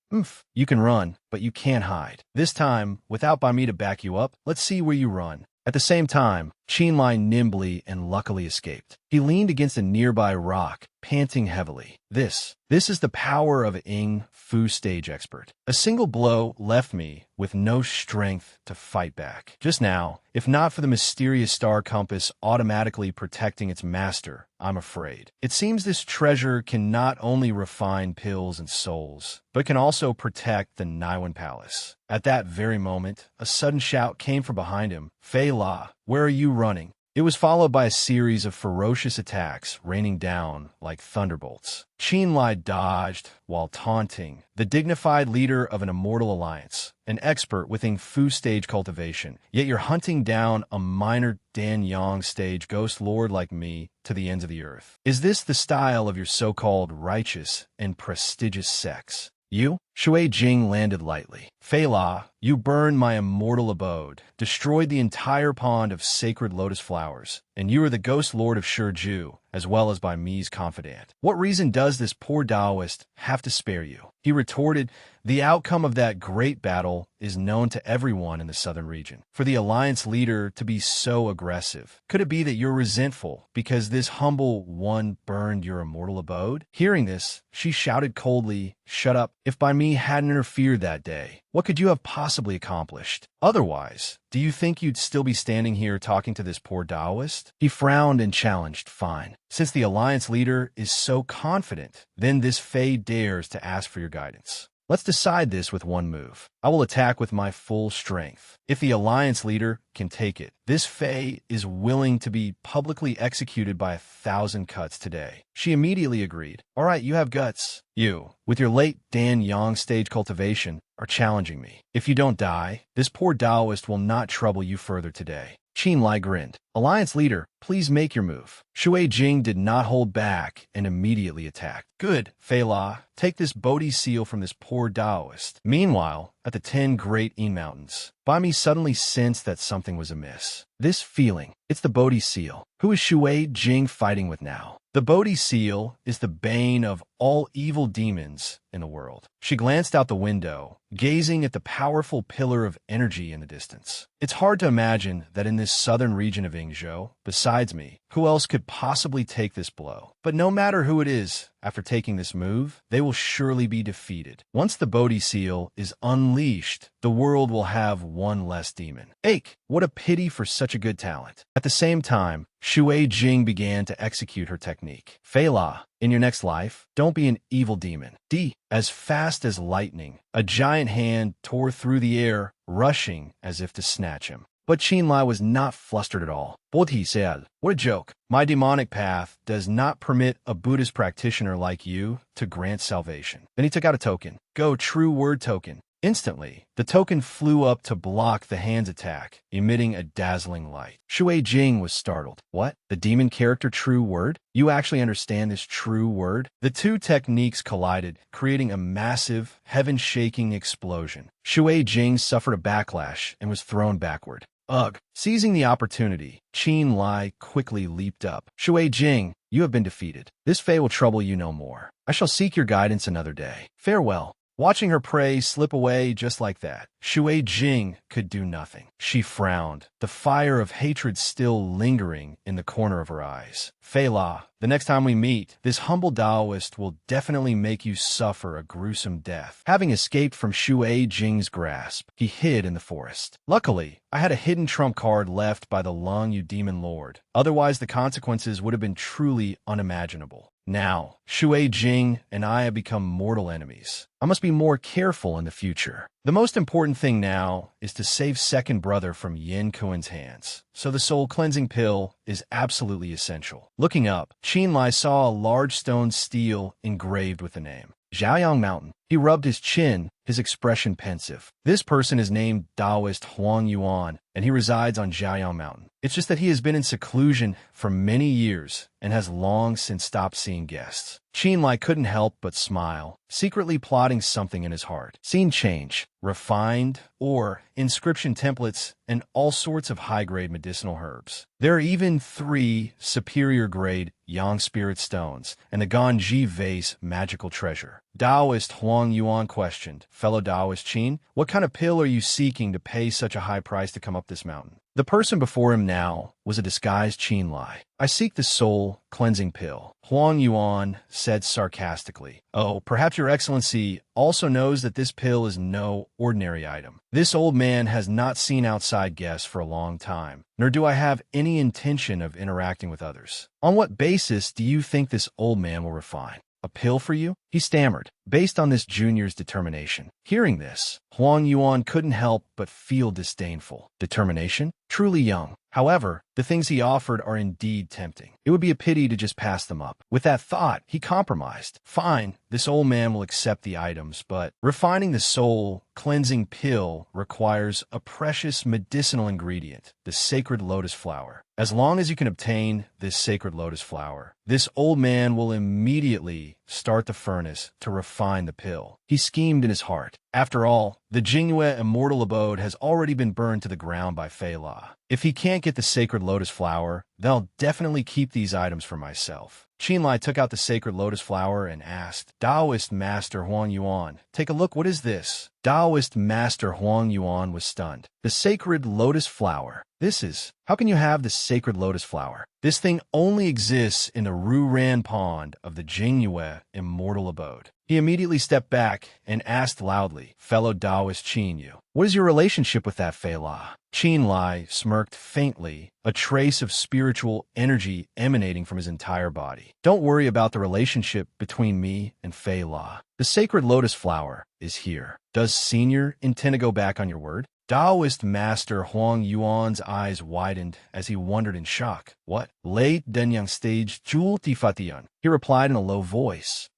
You can run, but you can't hide. This time, without by me to back you up, let's see where you run. At the same time, Qin Lai nimbly and luckily escaped. He leaned against a nearby rock, panting heavily. This is the power of Ing Fu stage expert. A single blow left me with no strength to fight back. Just now, if not for the mysterious star compass automatically protecting its master, I'm afraid. It seems this treasure can not only refine pills and souls, but can also protect the Naiwan Palace. At that very moment, a sudden shout came from behind him. Fei La, where are you running? It was followed by a series of ferocious attacks raining down like thunderbolts. Qin Lai dodged while taunting, the dignified leader of an immortal alliance, an expert within Fu stage cultivation, yet you're hunting down a minor Danyang stage ghost lord like me to the ends of the earth. Is this the style of your so-called righteous and prestigious sex? You? Shui Jing landed lightly. Fei La, you burned my immortal abode, destroyed the entire pond of sacred lotus flowers, and you are the ghost lord of Shiju, as well as by me's confidant. What reason does this poor Taoist have to spare you? He retorted, the outcome of that great battle is known to everyone in the southern region. For the alliance leader to be so aggressive, could it be that you're resentful because this humble one burned your immortal abode? Hearing this, she shouted coldly, shut up. If by me hadn't interfered that day, what could you have possibly accomplished? Otherwise, do you think you'd still be standing here talking to this poor Taoist? He frowned and challenged, fine. Since the alliance leader is so confident, then this Fei dares to ask for your guidance. Let's decide this with one move. I will attack with my full strength. If the alliance leader can take it, this Fei is willing to be publicly executed by 1,000 cuts today. She immediately agreed. All right, you have guts. You, with your late Danyang stage cultivation, are challenging me. If you don't die, this poor Taoist will not trouble you further today. Qin Lai grinned. Alliance leader, please make your move. Shui Jing did not hold back and immediately attacked. Good, Fei La, take this Bodhi seal from this poor Taoist. Meanwhile, at the 10 great Yin mountains, Bai Mi suddenly sensed that something was amiss. This feeling, it's the Bodhi seal. Who is Shui Jing fighting with now? The Bodhi seal is the bane of all evil demons in the world. She glanced out the window, gazing at the powerful pillar of energy in the distance. It's hard to imagine that in this southern region of England, Yang Zhou. Besides me, who else could possibly take this blow? But no matter who it is, after taking this move, they will surely be defeated. Once the Bodhi Seal is unleashed, the world will have one less demon. Ache, what a pity for such a good talent. At the same time, Shui Jing began to execute her technique. Fei La, in your next life, don't be an evil demon. D. As fast as lightning, a giant hand tore through the air, rushing as if to snatch him. But Qin Lai was not flustered at all. Bodhi said, "What a joke. My demonic path does not permit a Buddhist practitioner like you to grant salvation." Then he took out a token. Go true word token. Instantly, the token flew up to block the hand's attack, emitting a dazzling light. Shui Jing was startled. What? The demon character true word? You actually understand this true word? The two techniques collided, creating a massive, heaven-shaking explosion. Shui Jing suffered a backlash and was thrown backward. Ugh. Seizing the opportunity, Qin Lai quickly leaped up. Shui Jing, you have been defeated. This fate will trouble you no more. I shall seek your guidance another day. Farewell. Watching her prey slip away just like that, Shui Jing could do nothing. She frowned, the fire of hatred still lingering in the corner of her eyes. Fei La, the next time we meet, this humble Taoist will definitely make you suffer a gruesome death. Having escaped from Shui Jing's grasp, he hid in the forest. Luckily, I had a hidden trump card left by the Lung Yu Demon Lord. Otherwise, the consequences would have been truly unimaginable. Now, Shui Jing and I have become mortal enemies. I must be more careful in the future. The most important thing now is to save second brother from Yin Kuan's hands, so the soul cleansing pill is absolutely essential. Looking up, Qin Lai saw a large stone stele engraved with the name. Zhaoyang Mountain. He rubbed his chin, his expression pensive. This person is named Taoist Huang Yuan, and he resides on Zhaoyang Mountain. It's just that he has been in seclusion for many years and has long since stopped seeing guests. Qin Lai couldn't help but smile, secretly plotting something in his heart. Scene change, refined, or inscription templates, and all sorts of high-grade medicinal herbs. There are even 3 superior-grade Yang Spirit Stones and the Ganji Vase magical treasure. Taoist Huang Yuan questioned, "Fellow Taoist Qin, what kind of pill are you seeking to pay such a high price to come up this mountain?" The person before him now was a disguised Qin Lai. "I seek the soul cleansing pill," Huang Yuan said sarcastically. "Oh, perhaps your excellency also knows that this pill is no ordinary item. This old man has not seen outside guests for a long time, nor do I have any intention of interacting with others. On what basis do you think this old man will refine a pill for you?" He stammered, based on this junior's determination. Hearing this, Huang Yuan couldn't help but feel disdainful. Determination? Truly young. However, the things he offered are indeed tempting. It would be a pity to just pass them up. With that thought, he compromised. Fine, this old man will accept the items, but refining the soul cleansing pill requires a precious medicinal ingredient, the sacred lotus flower. As long as you can obtain this sacred lotus flower, this old man will immediately start the furnace to refine the pill. He schemed in his heart. After all, the Jingyue immortal abode has already been burned to the ground by Fei La. If he can't get the sacred lotus flower, then I'll definitely keep these items for myself. Qin Lai took out the sacred lotus flower and asked, "Taoist Master Huang Yuan, take a look, what is this?" Taoist Master Huang Yuan was stunned. The sacred lotus flower. How can you have the sacred lotus flower? This thing only exists in the Ruran pond of the Jingyue immortal abode. He immediately stepped back and asked loudly, "Fellow Taoist Qin Yu, what is your relationship with that Fei La?" Qin Lai smirked faintly, a trace of spiritual energy emanating from his entire body. "Don't worry about the relationship between me and Fei La. The sacred lotus flower is here. Does Senior intend to go back on your word?" Taoist Master Huang Yuan's eyes widened as he wondered in shock. "What? Late Denyang stage Jul Tifatian," he replied in a low voice.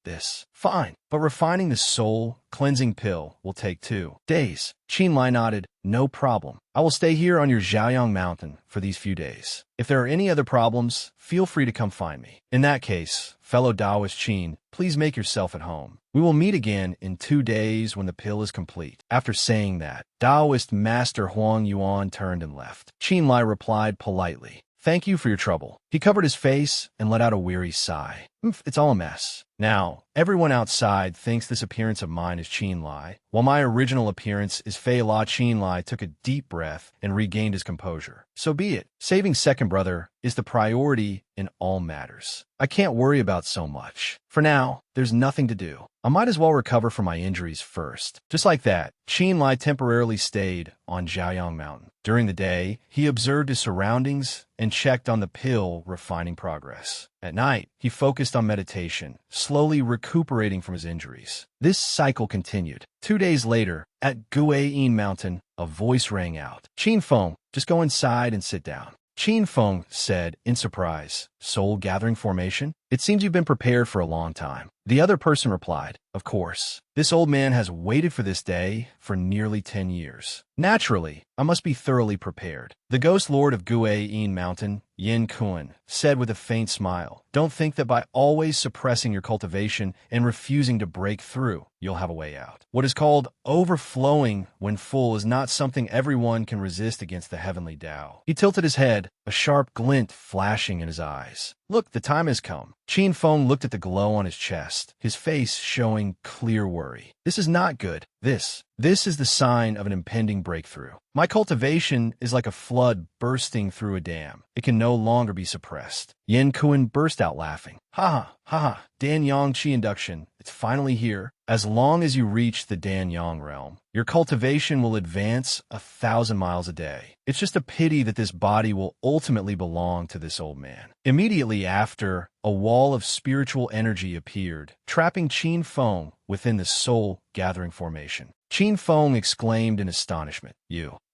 Fine, but refining the soul cleansing pill will take 2 days. Qin Lai nodded. "No problem. I will stay here on your Zhaoyang Mountain for these few days. If there are any other problems, feel free to come find me. In that case, fellow Taoist Qin, please make yourself at home. We will meet again in 2 days when the pill is complete." After saying that, Taoist Master Huang Yuan turned and left. Qin Lai replied politely, thank you for your trouble." He covered his face and let out a weary sigh. It's all a mess. Now, everyone outside thinks this appearance of mine is Qin Lai, while my original appearance is Fei La. Qin Lai took a deep breath and regained his composure. So be it. Saving second brother is the priority in all matters. I can't worry about so much. For now, there's nothing to do. I might as well recover from my injuries first. Just like that, Qin Lai temporarily stayed on Jiaoyang Mountain. During the day, he observed his surroundings and checked on the pill refining progress. At night, he focused on meditation, slowly recuperating from his injuries. This cycle continued. 2 days later, at Guiyin Mountain, a voice rang out. "Qin Feng, just go inside and sit down." Qin Feng said in surprise, "Soul gathering formation? It seems you've been prepared for a long time." The other person replied, "Of course. This old man has waited for this day for nearly 10 years. Naturally, I must be thoroughly prepared." The ghost lord of Guiyin Mountain, Yin Kun, said with a faint smile, "Don't think that by always suppressing your cultivation and refusing to break through, you'll have a way out. What is called overflowing when full is not something everyone can resist against the heavenly Tao." He tilted his head, a sharp glint flashing in his eyes. "Look, the time has come." Qin Feng looked at the glow on his chest, his face showing clear worry. "This is not good. This is the sign of an impending breakthrough. My cultivation is like a flood bursting through a dam. It can no longer be suppressed." Yin Kun burst out laughing. "Ha ha, Danyang Qi induction. It's finally here. As long as you reach the Danyang realm, your cultivation will advance 1,000 miles a day. It's just a pity that this body will ultimately belong to this old man." Immediately after, a wall of spiritual energy appeared, trapping Qin Feng within the soul gathering formation. Qin Feng exclaimed in astonishment,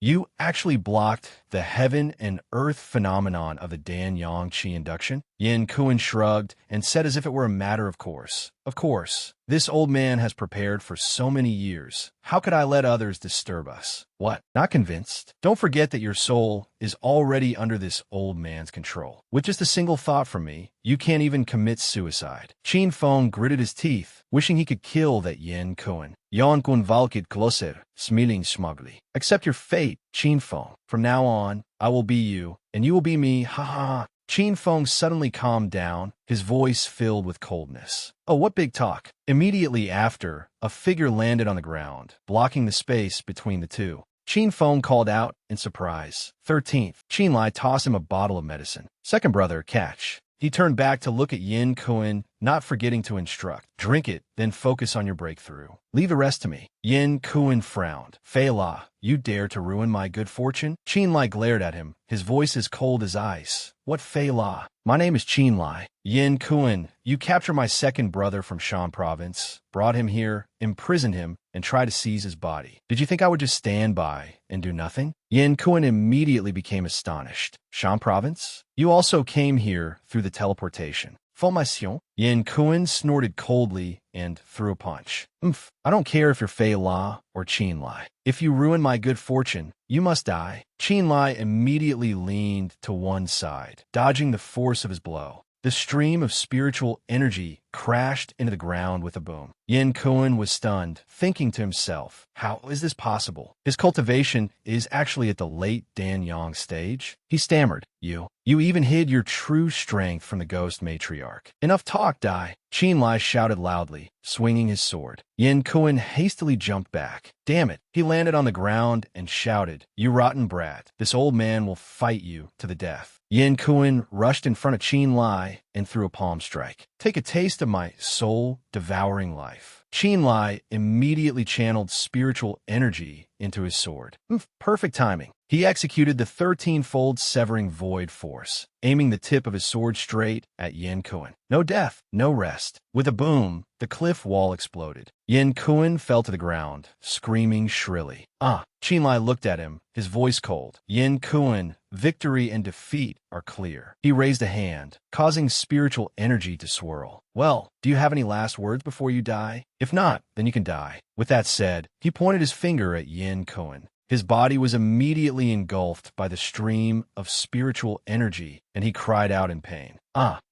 You actually blocked the heaven and earth phenomenon of the Danyang Qi induction?" Yin Kun shrugged and said as if it were a matter of course. "Of course. This old man has prepared for so many years. How could I let others disturb us?" "What? Not convinced? Don't forget that your soul is already under this old man's control. With just a single thought from me, you can't even commit suicide." Qin Feng gritted his teeth, wishing he could kill that Yin Kun. "Jan kun valkid kloser, smiling smugly. Accept your fate, Qin Feng. From now on, I will be you, and you will be me, ha ha ha." Qin Feng suddenly calmed down, his voice filled with coldness. "Oh, what big talk." Immediately after, a figure landed on the ground, blocking the space between the two. Qin Feng called out in surprise. 13th. Qin Lai tossed him a bottle of medicine. "Second brother, catch." He turned back to look at Yin Kun, not forgetting to instruct. "Drink it, then focus on your breakthrough. Leave the rest to me." Yin Kun frowned. "Fei La, you dare to ruin my good fortune?" Qin Lai glared at him, his voice as cold as ice. "What Fei La? My name is Qin Lai." "Yin Kun, you captured my second brother from Shan province, brought him here, imprisoned him, and tried to seize his body. Did you think I would just stand by and do nothing?" Yin Kun immediately became astonished. "Shan province? You also came here through the teleportation. Formation?" Yin Kun snorted coldly and threw a punch. I don't care if you're Fei La or Qin Lai. If you ruin my good fortune, you must die." Qin Lai immediately leaned to one side, dodging the force of his blow. The stream of spiritual energy crashed into the ground with a boom. Yin Kun was stunned, thinking to himself, how is this possible? His cultivation is actually at the late Danyang stage. He stammered, You even hid your true strength from the ghost matriarch. Enough talk, Dai. Qin Lai shouted loudly, swinging his sword. Yin Kun hastily jumped back. Damn it. He landed on the ground and shouted, You rotten brat. This old man will fight you to the death. Yin Kun rushed in front of Qin Lai and threw a palm strike. Take a taste of my soul-devouring life. Qin Lai immediately channeled spiritual energy into his sword. Perfect timing. He executed the 13-fold severing void force, aiming the tip of his sword straight at Yin Kun. No death, no rest. With a boom, the cliff wall exploded. Yin Kun fell to the ground, screaming shrilly. Qin Lai looked at him, his voice cold. Yin Kun, victory and defeat are clear. He raised a hand, causing spiritual energy to swirl. Well, do you have any last words before you die? If not, then you can die. With that said, he pointed his finger at Yin Kun. His body was immediately engulfed by the stream of spiritual energy, and he cried out in pain.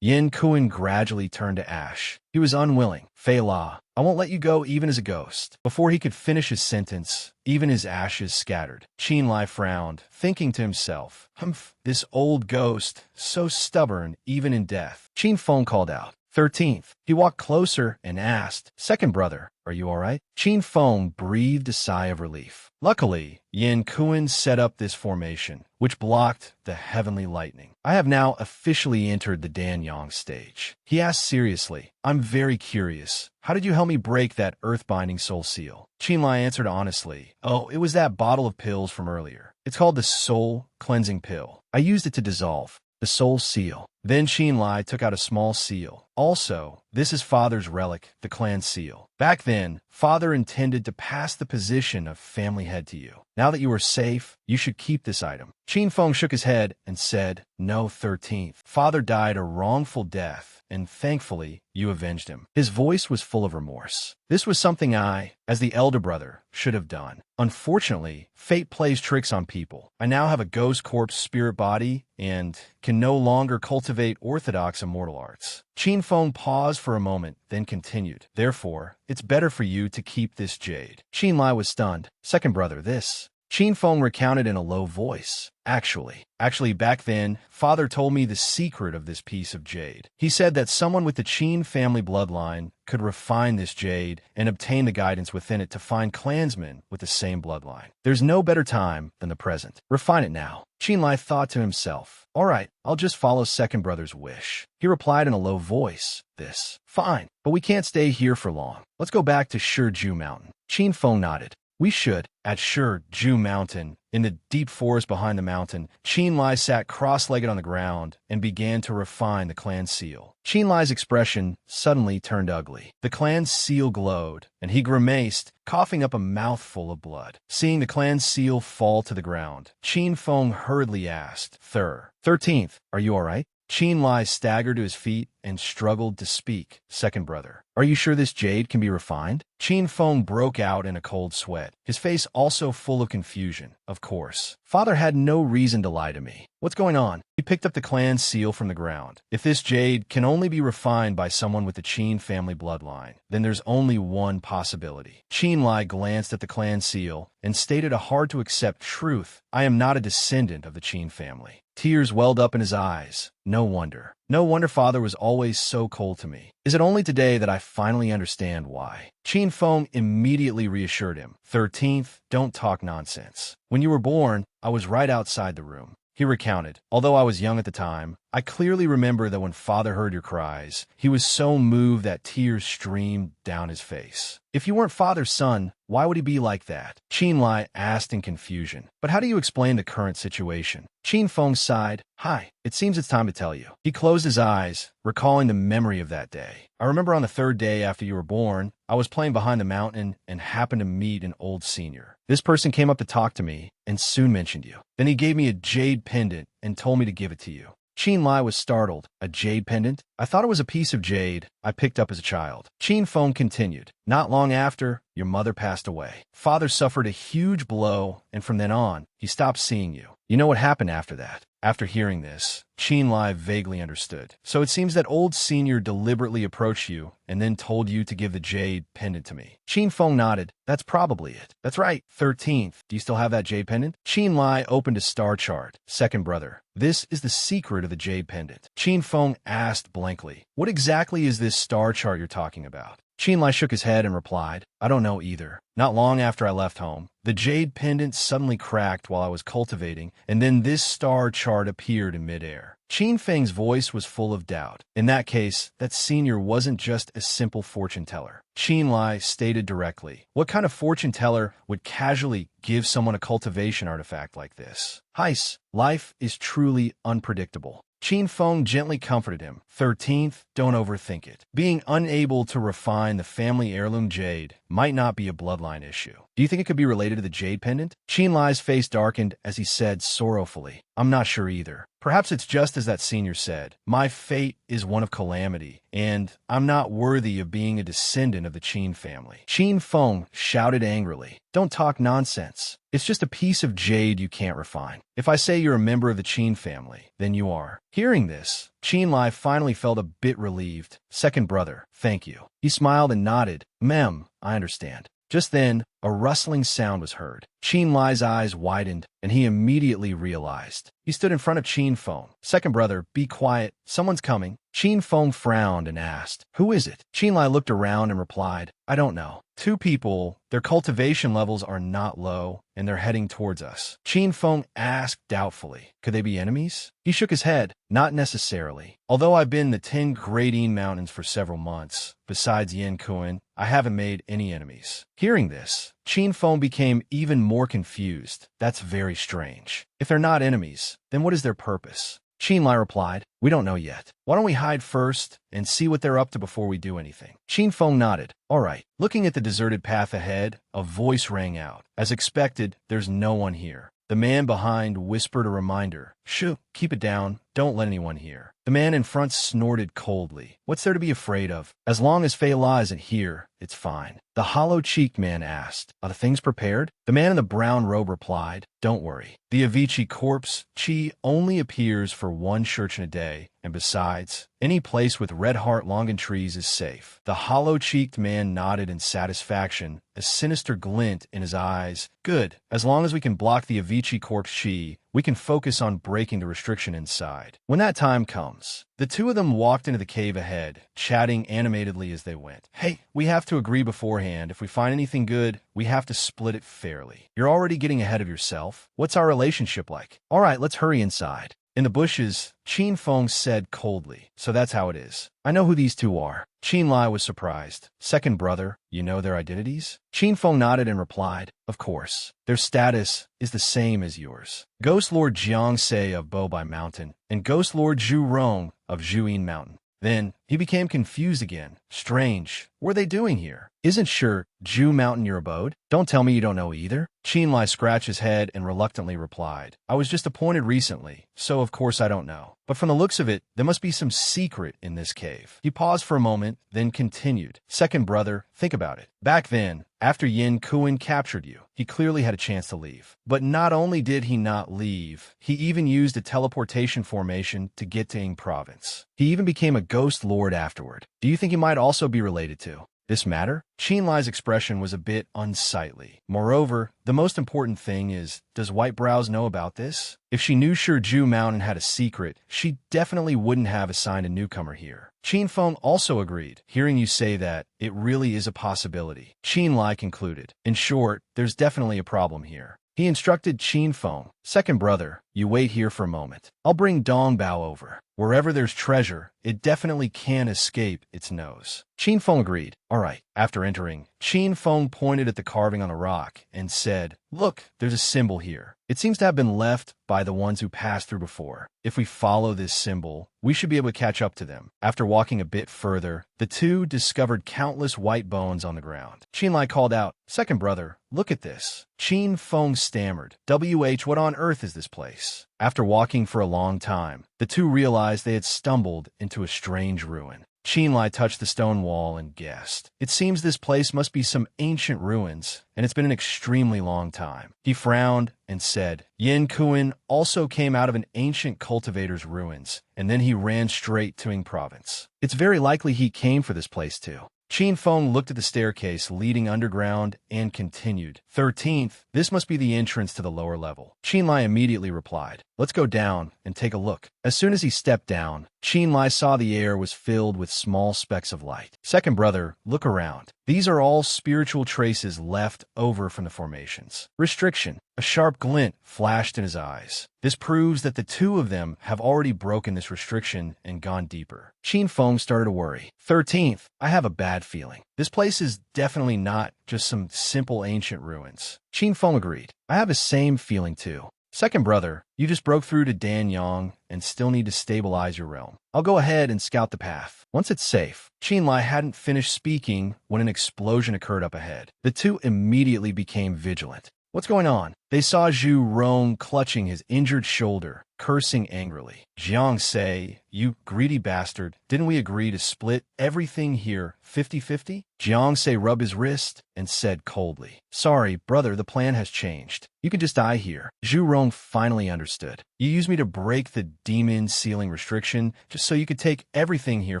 Yin Kun gradually turned to ash. He was unwilling. Fei La, I won't let you go even as a ghost." Before he could finish his sentence, even his ashes scattered. Qinlai frowned, thinking to himself, "Humph, this old ghost, so stubborn even in death." Qin Feng called out, "13th." He walked closer and asked, "Second brother, are you all right?" Qin Feng breathed a sigh of relief. Luckily, Yin Kuan set up this formation, which blocked the heavenly lightning. "I have now officially entered the Danyang stage." He asked seriously, "I'm very curious. How did you help me break that earth-binding soul seal?" Qinlai answered honestly, "Oh, it was that bottle of pills from earlier. It's called the soul cleansing pill. I used it to dissolve the soul seal." Then Qinlai took out a small seal. "Also, this is Father's relic, the clan seal. Back then, Father intended to pass the position of family head to you. Now that you are safe, you should keep this item." Qin Feng shook his head and said, "No, 13th. Father died a wrongful death, and thankfully, you avenged him." His voice was full of remorse. "This was something I, as the elder brother, should have done. Unfortunately, fate plays tricks on people. I now have a ghost corpse spirit body and can no longer cultivate orthodox immortal arts." Qin Feng paused for a moment, then continued, "Therefore, it's better for you to keep this jade." Qinlai was stunned. "Second brother, this..." Qin Feng recounted in a low voice. Actually, back then, Father told me the secret of this piece of jade. He said that someone with the Qin family bloodline could refine this jade and obtain the guidance within it to find clansmen with the same bloodline. There's no better time than the present. Refine it now." Qinlai thought to himself, "All right, I'll just follow second brother's wish." He replied in a low voice, "This. Fine, but we can't stay here for long. Let's go back to Shiju Mountain." Qin Feng nodded. "We should." At Shiju Mountain, in the deep forest behind the mountain, Qinlai sat cross-legged on the ground and began to refine the clan seal. Qinlai's expression suddenly turned ugly. The clan seal glowed, and he grimaced, coughing up a mouthful of blood. Seeing the clan seal fall to the ground, Qin Feng hurriedly asked, 13th, are you all right?" Qinlai staggered to his feet and struggled to speak. "Second brother, are you sure this jade can be refined?" Qin Feng broke out in a cold sweat, his face also full of confusion. "Of course. Father had no reason to lie to me. What's going on?" He picked up the clan seal from the ground. "If this jade can only be refined by someone with the Qin family bloodline, then there's only one possibility." Qinlai glanced at the clan seal and stated a hard-to-accept truth. "I am not a descendant of the Qin family." Tears welled up in his eyes. No wonder. No wonder Father was always so cold to me. Is it only today that I finally understand why? Qin Feng immediately reassured him. 13th, don't talk nonsense. When you were born, I was right outside the room. He recounted, "Although I was young at the time, I clearly remember that when Father heard your cries, he was so moved that tears streamed down his face. If you weren't Father's son, why would he be like that?" Qinlai asked in confusion. "But how do you explain the current situation?" Qin Feng sighed. "Hi, it seems it's time to tell you." He closed his eyes, recalling the memory of that day. "I remember on the third day after you were born, I was playing behind the mountain and happened to meet an old senior. This person came up to talk to me and soon mentioned you. Then he gave me a jade pendant and told me to give it to you." Qinlai was startled. "A jade pendant? I thought it was a piece of jade I picked up as a child." Qin Feng continued. "Not long after, your mother passed away. Father suffered a huge blow, and from then on, he stopped seeing you. You know what happened after that?" After hearing this, Qinlai vaguely understood. "So it seems that old senior deliberately approached you and then told you to give the jade pendant to me." Qin Feng nodded. "That's probably it." "That's right. 13th. Do you still have that jade pendant?" Qinlai opened a star chart. "Second brother, this is the secret of the jade pendant." Qin Feng asked blankly, "What exactly is this star chart you're talking about?" Qinlai shook his head and replied, "I don't know either. Not long after I left home, the jade pendant suddenly cracked while I was cultivating, and then this star chart appeared in midair." Qin Feng's voice was full of doubt. "In that case, that senior wasn't just a simple fortune teller." Qinlai stated directly, "What kind of fortune teller would casually give someone a cultivation artifact like this?" "Heis, life is truly unpredictable." Qin Feng gently comforted him. 13th, don't overthink it. Being unable to refine the family heirloom jade might not be a bloodline issue. Do you think it could be related to the jade pendant? Qinlai's face darkened as he said sorrowfully, I'm not sure either. Perhaps it's just as that senior said. My fate is one of calamity, and I'm not worthy of being a descendant of the Qin family. Qin Feng shouted angrily. Don't talk nonsense. It's just a piece of jade you can't refine. If I say you're a member of the Qin family, then you are. Hearing this, Qin Lai finally felt a bit relieved. Second brother, thank you. He smiled and nodded. Mem, I understand. Just then, a rustling sound was heard. Qin Lai's eyes widened, and he immediately realized. He stood in front of Qin Feng. Second brother, be quiet. Someone's coming. Qin Feng frowned and asked, who is it? Qin Lai looked around and replied, I don't know. Two people, their cultivation levels are not low, and they're heading towards us. Qin Feng asked doubtfully, could they be enemies? He shook his head, not necessarily. Although I've been in the 10 Gradine Mountains for several months, besides Yin Kuan, I haven't made any enemies. Hearing this, Qin Feng became even more confused. That's very strange. If they're not enemies, then what is their purpose? Qin Lai replied, we don't know yet. Why don't we hide first and see what they're up to before we do anything? Qin Feng nodded. All right. Looking at the deserted path ahead, a voice rang out. As expected, there's no one here. The man behind whispered a reminder. Shoo, keep it down. Don't let anyone hear. The man in front snorted coldly. What's there to be afraid of? As long as Fei La isn't here, it's fine. The hollow-cheeked man asked, are the things prepared? The man in the brown robe replied, don't worry. The Avicii corpse, Qi, only appears for one church in a day, and besides, any place with red heart longan trees is safe. The hollow-cheeked man nodded in satisfaction, a sinister glint in his eyes. Good. As long as we can block the Avicii corpse Qi, we can focus on breaking the restriction inside. When that time comes, the two of them walked into the cave ahead, chatting animatedly as they went. Hey, we have to agree beforehand. If we find anything good, we have to split it fairly. You're already getting ahead of yourself. What's our relationship like? All right, let's hurry inside. In the bushes, Qin Feng said coldly, so that's how it is. I know who these two are. Qin Lai was surprised. Second brother, you know their identities? Qin Feng nodded and replied, of course. Their status is the same as yours. Ghost Lord Jiang Se of Bobai Mountain and Ghost Lord Zhu Rong of Zhuyin Mountain. Then, he became confused again. Strange. What are they doing here? Isn't sure Zhu Mountain your abode? Don't tell me you don't know either. Qin Lai scratched his head and reluctantly replied, I was just appointed recently, so of course I don't know. But from the looks of it, there must be some secret in this cave. He paused for a moment, then continued. Second brother, think about it. Back then, after Yin Kuan captured you, he clearly had a chance to leave. But not only did he not leave, he even used a teleportation formation to get to Ying Province. He even became a ghost lord afterward. Do you think he might also be related to this matter? Qin Lai's expression was a bit unsightly. Moreover, the most important thing is, does White Brows know about this? If she knew Zhu Mountain had a secret, she definitely wouldn't have assigned a newcomer here. Qin Feng also agreed. Hearing you say that, it really is a possibility. Qin Lai concluded. In short, there's definitely a problem here. He instructed Qin Feng, second brother, you wait here for a moment. I'll bring Dong Bao over. Wherever there's treasure, it definitely can't escape its nose. Qin Feng agreed. All right. After entering, Qin Feng pointed at the carving on the rock and said, look, there's a symbol here. It seems to have been left by the ones who passed through before. If we follow this symbol, we should be able to catch up to them. After walking a bit further, the two discovered countless white bones on the ground. Qin Lai called out, second brother, look at this. Qin Feng stammered, what on earth is this place? After walking for a long time, the two realized they had stumbled into a strange ruin. Qin Lai touched the stone wall and guessed. It seems this place must be some ancient ruins, and it's been an extremely long time. He frowned and said, Yin Kuan also came out of an ancient cultivator's ruins, and then he ran straight to Ying Province. It's very likely he came for this place too. Qin Feng looked at the staircase leading underground and continued. 13th, this must be the entrance to the lower level. Qin Lai immediately replied, let's go down and take a look. As soon as he stepped down, Qin Lai saw the air was filled with small specks of light. Second brother, look around. These are all spiritual traces left over from the formations. Restriction. A sharp glint flashed in his eyes. This proves that the two of them have already broken this restriction and gone deeper. Qin Feng started to worry. 13th, I have a bad feeling. This place is definitely not just some simple ancient ruins. Qin Feng agreed. I have the same feeling too. Second brother, you just broke through to Danyang and still need to stabilize your realm. I'll go ahead and scout the path. Once it's safe, Qin Lai hadn't finished speaking when an explosion occurred up ahead. The two immediately became vigilant. What's going on? They saw Zhu Rong clutching his injured shoulder. cursing angrily. Jiang Sei, you greedy bastard, didn't we agree to split everything here 50-50? Jiang Sei rubbed his wrist and said coldly, sorry, brother, the plan has changed. You can just die here. Zhu Rong finally understood. You used me to break the demon ceiling restriction just so you could take everything here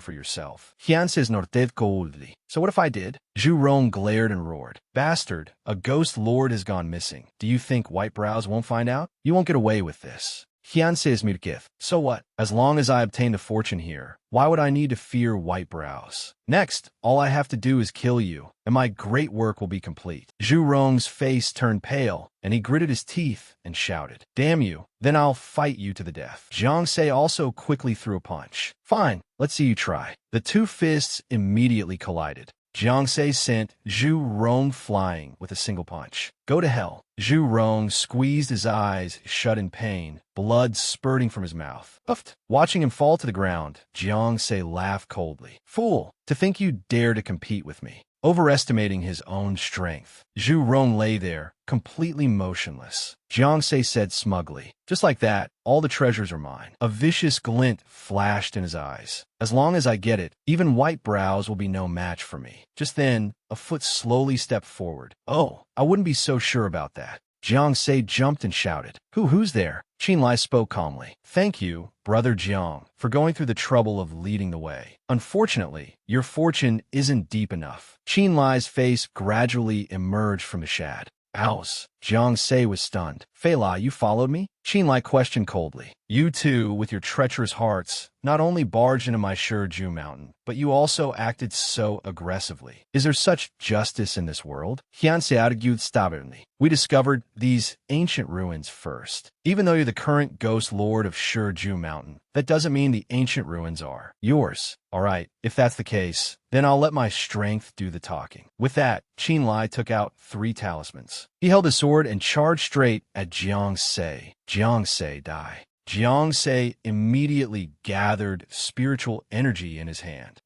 for yourself. Hian says norted coldly. So what if I did? Zhu Rong glared and roared. Bastard, a ghost lord has gone missing. Do you think White Brows won't find out? You won't get away with this. Hian says Mirkith. So what? As long as I obtained a fortune here, why would I need to fear White Brows? Next, all I have to do is kill you, and my great work will be complete. Zhu Rong's face turned pale, and he gritted his teeth and shouted, damn you, then I'll fight you to the death. Jiang Sei also quickly threw a punch. Fine, let's see you try. The two fists immediately collided. Jiang Sei sent Zhu Rong flying with a single punch. Go to hell. Zhu Rong squeezed his eyes shut in pain, blood spurting from his mouth. Uffed. Watching him fall to the ground, Jiang Sei laughed coldly. Fool, to think you dare to compete with me. Overestimating his own strength, Zhu Rong lay there, completely motionless. Jiang Sei said smugly, just like that, all the treasures are mine. A vicious glint flashed in his eyes. As long as I get it, even White Brows will be no match for me. Just then, a foot slowly stepped forward. Oh, I wouldn't be so sure about that. Jiang Sei jumped and shouted, who's there? Qin Lai spoke calmly. Thank you, Brother Jiang, for going through the trouble of leading the way. Unfortunately, your fortune isn't deep enough. Qin Lai's face gradually emerged from the shad. Ows. Jiang Sei was stunned. Fei La, you followed me? Qin Lai questioned coldly. You two, with your treacherous hearts, not only barged into my Shiju mountain, but you also acted so aggressively. Is there such justice in this world? Hian Se argued stubbornly. We discovered these ancient ruins first. Even though you're the current ghost lord of Shiju mountain, that doesn't mean the ancient ruins are yours. All right, if that's the case, then I'll let my strength do the talking. With that, Qin Lai took out 3 talismans. He held his sword and charged straight at Jiang Sei. Jiang Sei die. Jiang Sei immediately gathered spiritual energy in his hand.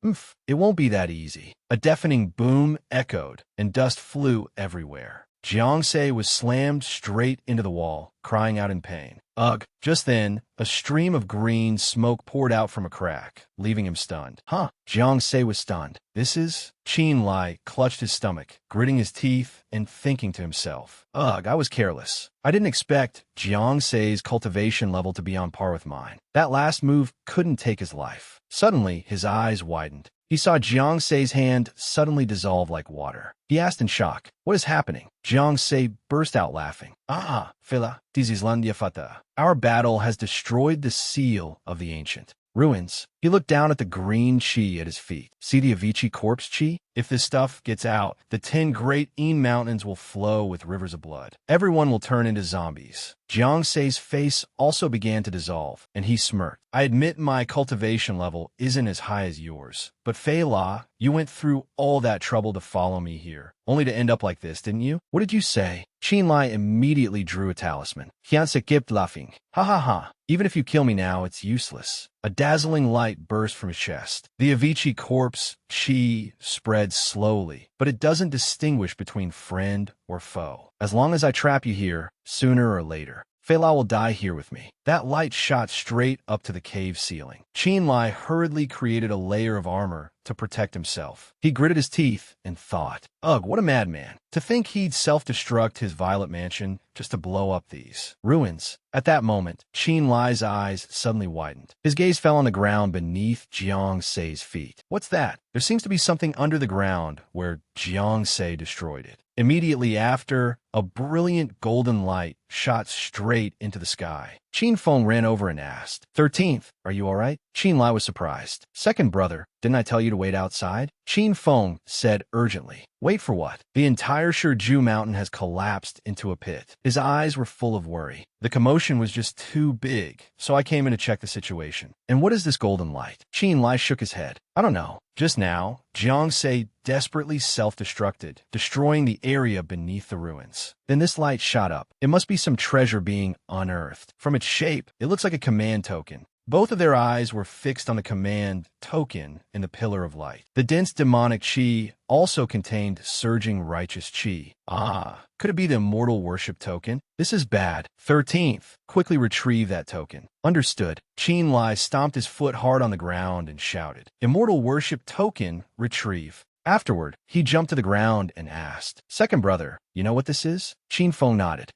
It won't be that easy. A deafening boom echoed, and dust flew everywhere. Jiang Sei was slammed straight into the wall, crying out in pain. Ugh. Just then, a stream of green smoke poured out from a crack, leaving him stunned. Jiang Sei was stunned. This is... Qin Lai clutched his stomach, gritting his teeth and thinking to himself. Ugh, I was careless. I didn't expect Jiang Sei's cultivation level to be on par with mine. That last move couldn't take his life. Suddenly, his eyes widened. He saw Jiang Sei's hand suddenly dissolve like water. He asked in shock, what is happening? Jiang Sei burst out laughing. Fila, Dizislandia Fata. Our battle has destroyed the seal of the ancient ruins. He looked down at the green chi at his feet. See the Avicii corpse chi? If this stuff gets out, the 10 great Een mountains will flow with rivers of blood. Everyone will turn into zombies. Jiang Sei's face also began to dissolve, and he smirked. I admit my cultivation level isn't as high as yours, but Fei La, you went through all that trouble to follow me here, only to end up like this, didn't you? What did you say? Qin Lai immediately drew a talisman. Hyunse kept laughing. Ha ha ha. Even if you kill me now, it's useless. A dazzling light burst from his chest. The Avicii corpse chi spread slowly, but it doesn't distinguish between friend or foe. As long as I trap you here, sooner or later, Fei La will die here with me. That light shot straight up to the cave ceiling. Qin Lai hurriedly created a layer of armor to protect himself. He gritted his teeth and thought, ugh, what a madman. To think he'd self-destruct his violet mansion just to blow up these ruins. At that moment, Qin Lai's eyes suddenly widened. His gaze fell on the ground beneath Jiang Sei's feet. What's that? There seems to be something under the ground where Jiang Sei destroyed it. Immediately after, a brilliant golden light shot straight into the sky. Qin Feng ran over and asked, 13th, are you all right? Qin Lai was surprised. Second brother, didn't I tell you to wait outside? Qin Feng said urgently. Wait for what? The entire Shiju mountain has collapsed into a pit. His eyes were full of worry. The commotion was just too big, so I came in to check the situation. And what is this golden light? Qin Lai shook his head. I don't know. Just now, Jiang Sei desperately self-destructed, destroying the area beneath the ruins. Then this light shot up. It must be some treasure being unearthed. From its shape, it looks like a command token. Both of their eyes were fixed on the command token in the pillar of light. The dense demonic chi also contained surging righteous chi. Ah, could it be the immortal worship token? This is bad. 13th, quickly retrieve that token. Understood. Qin Lai stomped his foot hard on the ground and shouted, "Immortal worship token, retrieve." Afterward, he jumped to the ground and asked, "Second brother, you know what this is?" Qin Feng nodded.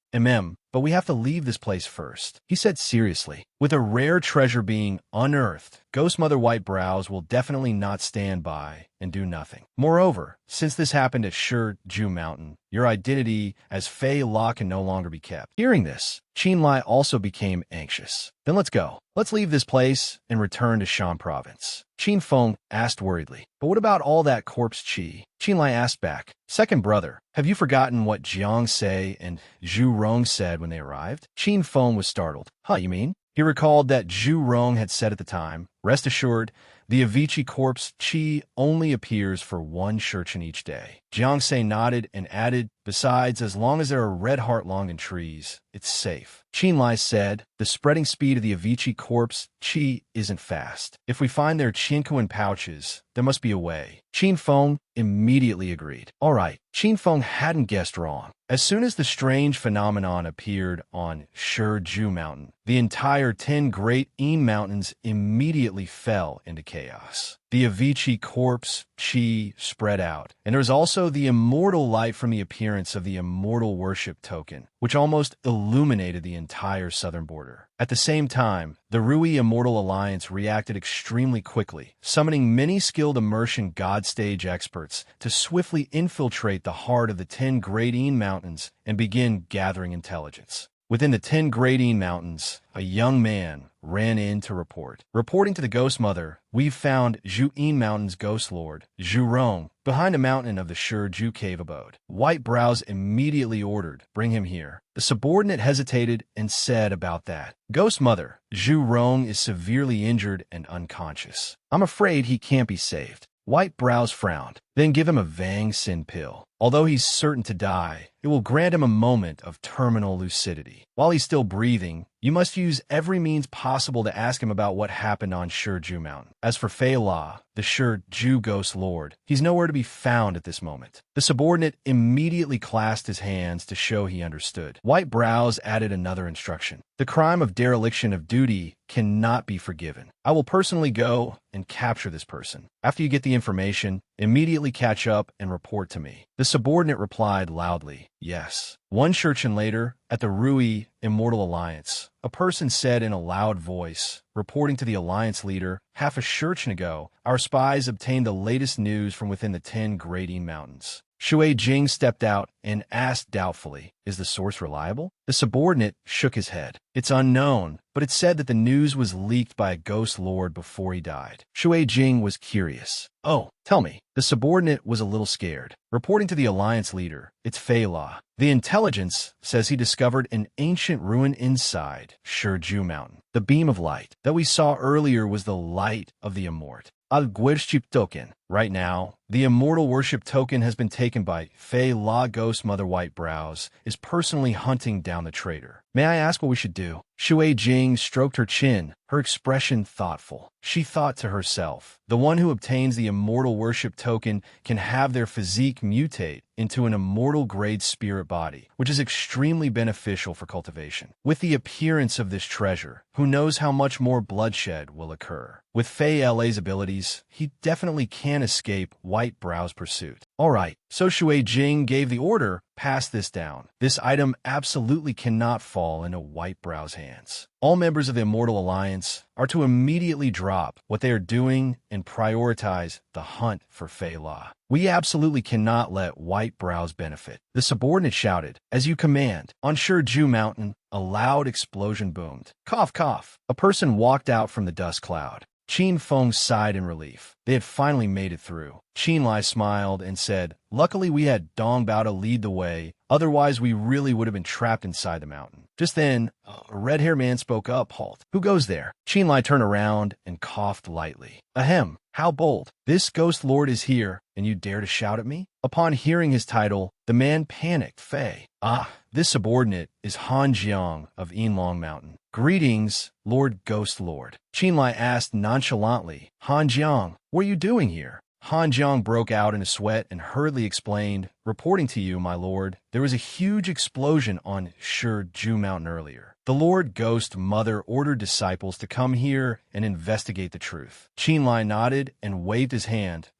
But we have to leave this place first," he said seriously. "With a rare treasure being unearthed, Ghost Mother White Brows will definitely not stand by and do nothing. Moreover, since this happened at Ju Mountain, your identity as Fei La can no longer be kept." Hearing this, Qin Lai also became anxious. "Then let's go. Let's leave this place and return to Shan Province." Qin Feng asked worriedly, "But what about all that corpse chi?" Qin Lai asked back, "Second brother, have you forgotten what Jiang Se and Zhu Rong said when they arrived?" Qin Feng was startled. "Huh, you mean?" He recalled that Zhu Rong had said at the time, "Rest assured, the Avicii corpse chi only appears for one Shurchen each day." Jiang Se nodded and added, "Besides, as long as there are red heart-long in trees, it's safe." Qin Lai said, "The spreading speed of the Avicii corpse chi isn't fast. If we find their Qinkuan pouches, there must be a way." Qin Feng immediately agreed. All right, Qin Feng hadn't guessed wrong. As soon as the strange phenomenon appeared on Ju Mountain, the entire 10 Great Een Mountains immediately fell into chaos. The Avicii corpse chi spread out, and there was also the immortal light from the appearance of the immortal worship token, which almost illuminated the entire southern border. At the same time, the Rui Immortal Alliance reacted extremely quickly, summoning many skilled immersion god stage experts to swiftly infiltrate the heart of the 10 Great Een Mountains and begin gathering intelligence. Within the 10 Great Een Mountains, a young man ran in to report. Reporting to the Ghost Mother, "We've found Zhu Een Mountain's Ghost Lord, Zhu Rong, behind a mountain of the Ju Cave abode." White Brows immediately ordered, "Bring him here." The subordinate hesitated and said about that, "Ghost Mother, Zhu Rong is severely injured and unconscious. I'm afraid he can't be saved." White Brows frowned. "Then give him a Vang Sin pill. Although he's certain to die, it will grant him a moment of terminal lucidity. While he's still breathing, you must use every means possible to ask him about what happened on Ju Mountain. As for Fei La, the Ju Ghost Lord, he's nowhere to be found at this moment." The subordinate immediately clasped his hands to show he understood. White Brows added another instruction. "The crime of dereliction of duty cannot be forgiven. I will personally go and capture this person. After you get the information, immediately catch up and report to me." The subordinate replied loudly, "Yes." One Shurchen later, at the Rui Immortal Alliance, a person said in a loud voice, reporting to the Alliance leader, "Half a Shurchen ago, our spies obtained the latest news from within the 10 Great Een Mountains." Shui Jing stepped out and asked doubtfully, "Is the source reliable?" The subordinate shook his head. "It's unknown, but it said that the news was leaked by a ghost lord before he died." Shui Jing was curious. "Oh, tell me." The subordinate was a little scared. Reporting to the Alliance leader, "It's Fei La. The intelligence says he discovered an ancient ruin inside Ju Mountain. The beam of light that we saw earlier was the light of the Immort. Al-Gwership token. Right now, the immortal worship token has been taken by Fei La. Ghost Mother White Brows is personally hunting down the traitor. May I ask what we should do?" Shui Jing stroked her chin, her expression thoughtful. She thought to herself, the one who obtains the immortal worship token can have their physique mutate into an immortal grade spirit body, which is extremely beneficial for cultivation. With the appearance of this treasure, who knows how much more bloodshed will occur. With Fei La's abilities, he definitely can escape White Brow's pursuit. All right, so Shui Jing gave the order, "Pass this down. This item absolutely cannot fall into White Brow's hands." All members of the Immortal Alliance are to immediately drop what they are doing and prioritize the hunt for Fei La. "We absolutely cannot let White Brows benefit." The subordinate shouted, "As you command." On Ju Mountain, a loud explosion boomed. Cough, cough. A person walked out from the dust cloud. Qin Feng sighed in relief. They had finally made it through. Qin Lai smiled and said, "Luckily we had Dong Bao to lead the way, otherwise we really would have been trapped inside the mountain." Just then, a red-haired man spoke up, "Halt. Who goes there?" Qin Lai turned around and coughed lightly. "Ahem. How bold! This ghost lord is here, and you dare to shout at me? Upon hearing his title, the man panicked. Fei. Ah, this subordinate is Han Jiang of Yinlong Mountain. Greetings, Lord Ghost Lord. Qinlai asked nonchalantly. Han Jiang, what are you doing here? Han Jiang broke out in a sweat and hurriedly explained, reporting to you, my lord, there was a huge explosion on Shiju Mountain earlier. The Lord Ghost Mother ordered disciples to come here and investigate the truth. Qinlai nodded and waved his hand.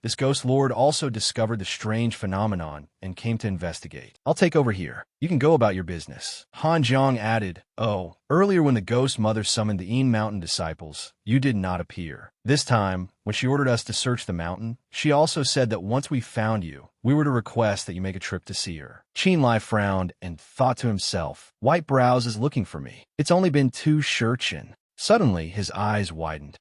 This Ghost Lord also discovered the strange phenomenon and came to investigate. I'll take over here. You can go about your business. Han Jiang added, oh, earlier when the Ghost Mother summoned the Yin Mountain disciples, you did not appear. This time, when she ordered us to search the mountain, she also said that once we found you, we were to request that you make a trip to see her. Qinlai frowned and thought to himself, White Brows is looking for me. It's only been 2 shirchin. Suddenly, his eyes widened.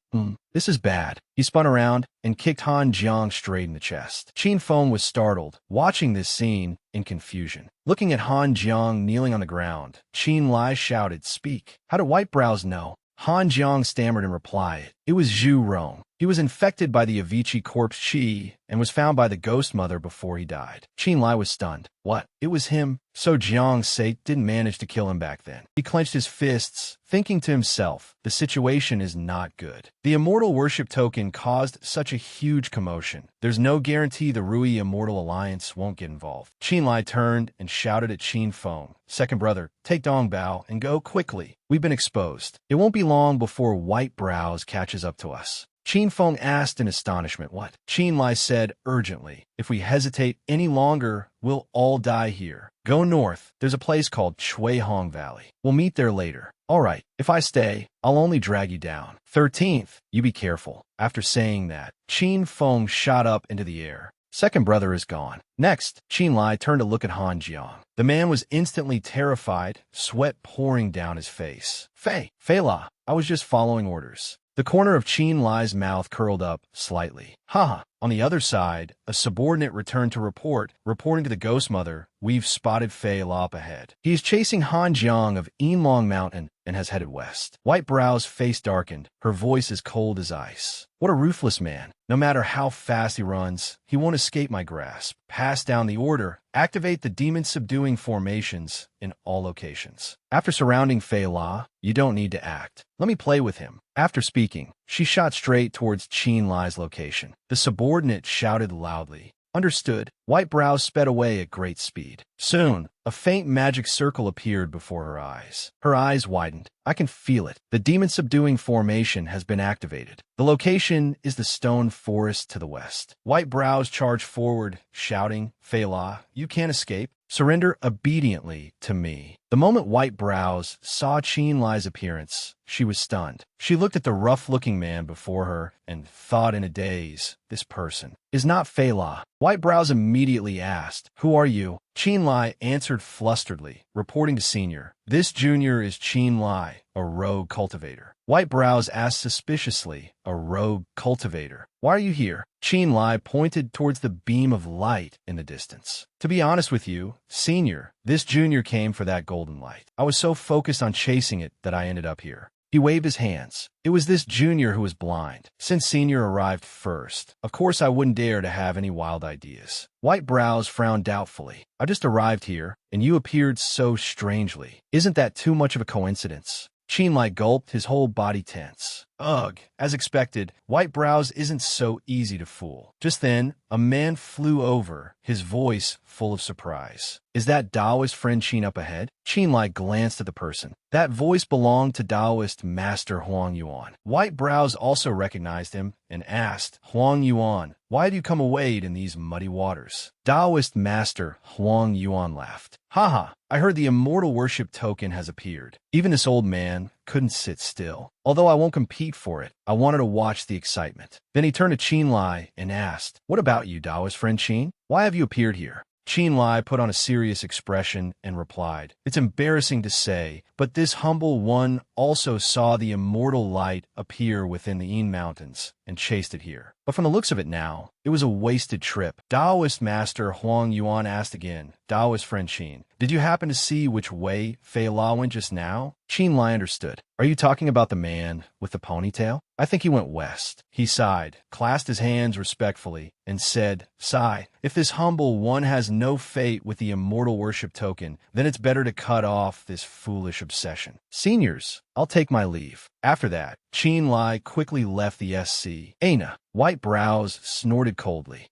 This is bad. He spun around and kicked Han Jiang straight in the chest. Qin Feng was startled, watching this scene in confusion. Looking at Han Jiang kneeling on the ground, Qinlai shouted, speak. How do White Brows know? Han Jiang stammered in reply. It was Zhu Rong. He was infected by the Avicii corpse Qi and was found by the Ghost Mother before he died. Qinlai was stunned. What? It was him? So Jiang Sei didn't manage to kill him back then. He clenched his fists, thinking to himself, the situation is not good. The immortal worship token caused such a huge commotion. There's no guarantee the Rui Immortal Alliance won't get involved. Qinlai turned and shouted at Qin Feng, second brother, take Dongbao and go quickly. We've been exposed. It won't be long before White Brows catches up to us. Qin Feng asked in astonishment, what? Qinlai said urgently, if we hesitate any longer, we'll all die here. Go north. There's a place called Chuihong Valley. We'll meet there later. All right, if I stay, I'll only drag you down. 13th, you be careful. After saying that, Qin Feng shot up into the air. Second brother is gone. Next, Qinlai turned to look at Han Jiang. The man was instantly terrified, sweat pouring down his face. Fei La, I was just following orders. The corner of Qinlai's mouth curled up slightly. Ha! On the other side, a subordinate returned to reporting to the Ghost Mother, we've spotted Fei La up ahead. He is chasing Han Jiang of Yinlong Mountain and has headed west. White Brow's face darkened, her voice as cold as ice. What a ruthless man. No matter how fast he runs, he won't escape my grasp. Pass down the order. Activate the demon-subduing formations in all locations. After surrounding Fei La, you don't need to act. Let me play with him. After speaking, she shot straight towards Qinlai's location. The subordinate shouted loudly. Understood. White Brows sped away at great speed. Soon, a faint magic circle appeared before her eyes. Her eyes widened. I can feel it. The demon-subduing formation has been activated. The location is the stone forest to the west. White Brows charged forward, shouting, Fei La, you can't escape. Surrender obediently to me. The moment White Brows saw Qinlai's appearance, she was stunned. She looked at the rough-looking man before her and thought in a daze, this person is not Fei La. White Brows immediately asked, who are you? Qinlai answered flusteredly, reporting to Senior. This junior is Qinlai, a rogue cultivator. White Brows asked suspiciously, a rogue cultivator. Why are you here? Qinlai pointed towards the beam of light in the distance. To be honest with you, Senior, this junior came for that golden light. I was so focused on chasing it that I ended up here. He waved his hands. It was this junior who was blind. Since Senior arrived first, of course I wouldn't dare to have any wild ideas. White Brows frowned doubtfully. I just arrived here, and you appeared so strangely. Isn't that too much of a coincidence? Qinlai gulped, his whole body tense. Ugh. As expected, White Brows isn't so easy to fool. Just then, a man flew over, his voice full of surprise. Is that Taoist friend Qin up ahead? Qinlai glanced at the person. That voice belonged to Taoist Master Huang Yuan. White Brows also recognized him and asked, Huang Yuan, why have you come away in these muddy waters? Taoist Master Huang Yuan laughed. Haha, I heard the immortal worship token has appeared. Even this old man couldn't sit still. Although I won't compete for it, I wanted to watch the excitement. Then he turned to Qinlai and asked, what about you, Taoist friend Qin? Why have you appeared here? Qinlai put on a serious expression and replied, it's embarrassing to say, but this humble one also saw the immortal light appear within the Yin Mountains and chased it here. But from the looks of it now, It was a wasted trip. Taoist master Huang Yuan asked again. Taoist friend Qin, did you happen to see which way Fei La went just now? Qin Lai understood. Are you talking about the man with the ponytail? I think he went west. He sighed, clasped his hands respectfully, and said, Sigh, if this humble one has no fate with the immortal worship token, then it's better to cut off this foolish obsession. Seniors, I'll take my leave. After that, Qin Lai quickly left the SC. Aina, white brows, snorted coldly.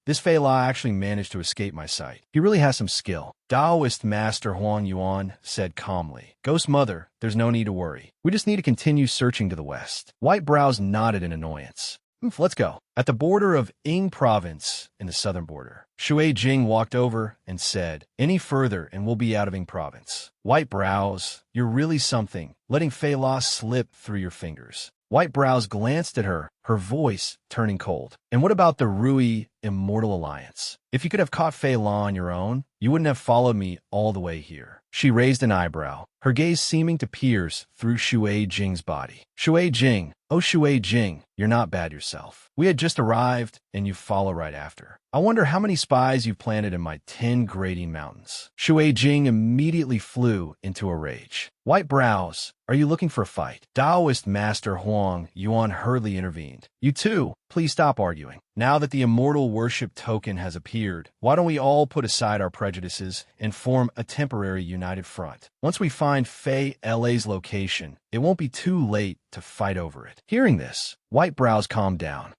This Fei La actually managed to escape my sight. He really has some skill. Taoist master Huang Yuan said calmly. Ghost Mother, there's no need to worry. We just need to continue searching to the west. White brows nodded in annoyance. Let's go. At the border of Ying province, in the southern border, Shui Jing walked over and said, Any further and we'll be out of Ying province. White brows, you're really something, letting Fei La slip through your fingers. White brows glanced at her, her voice turning cold. And what about the Rui Immortal Alliance? If you could have caught Fei La on your own, you wouldn't have followed me all the way here. She raised an eyebrow, her gaze seeming to pierce through Shui Jing's body. Shui Jing, oh Shui Jing, you're not bad yourself. We had just arrived, and you follow right after. I wonder how many spies you've planted in my 10 grading mountains. Shui Jing immediately flew into a rage. White brows, are you looking for a fight? Taoist master Huang Yuan hurriedly intervened. You two, please stop arguing. Now that the immortal worship token has appeared, why don't we all put aside our prejudices and form a temporary united front? Once we find Fei LA's location, it won't be too late to fight over it. Hearing this, white brows calmed down.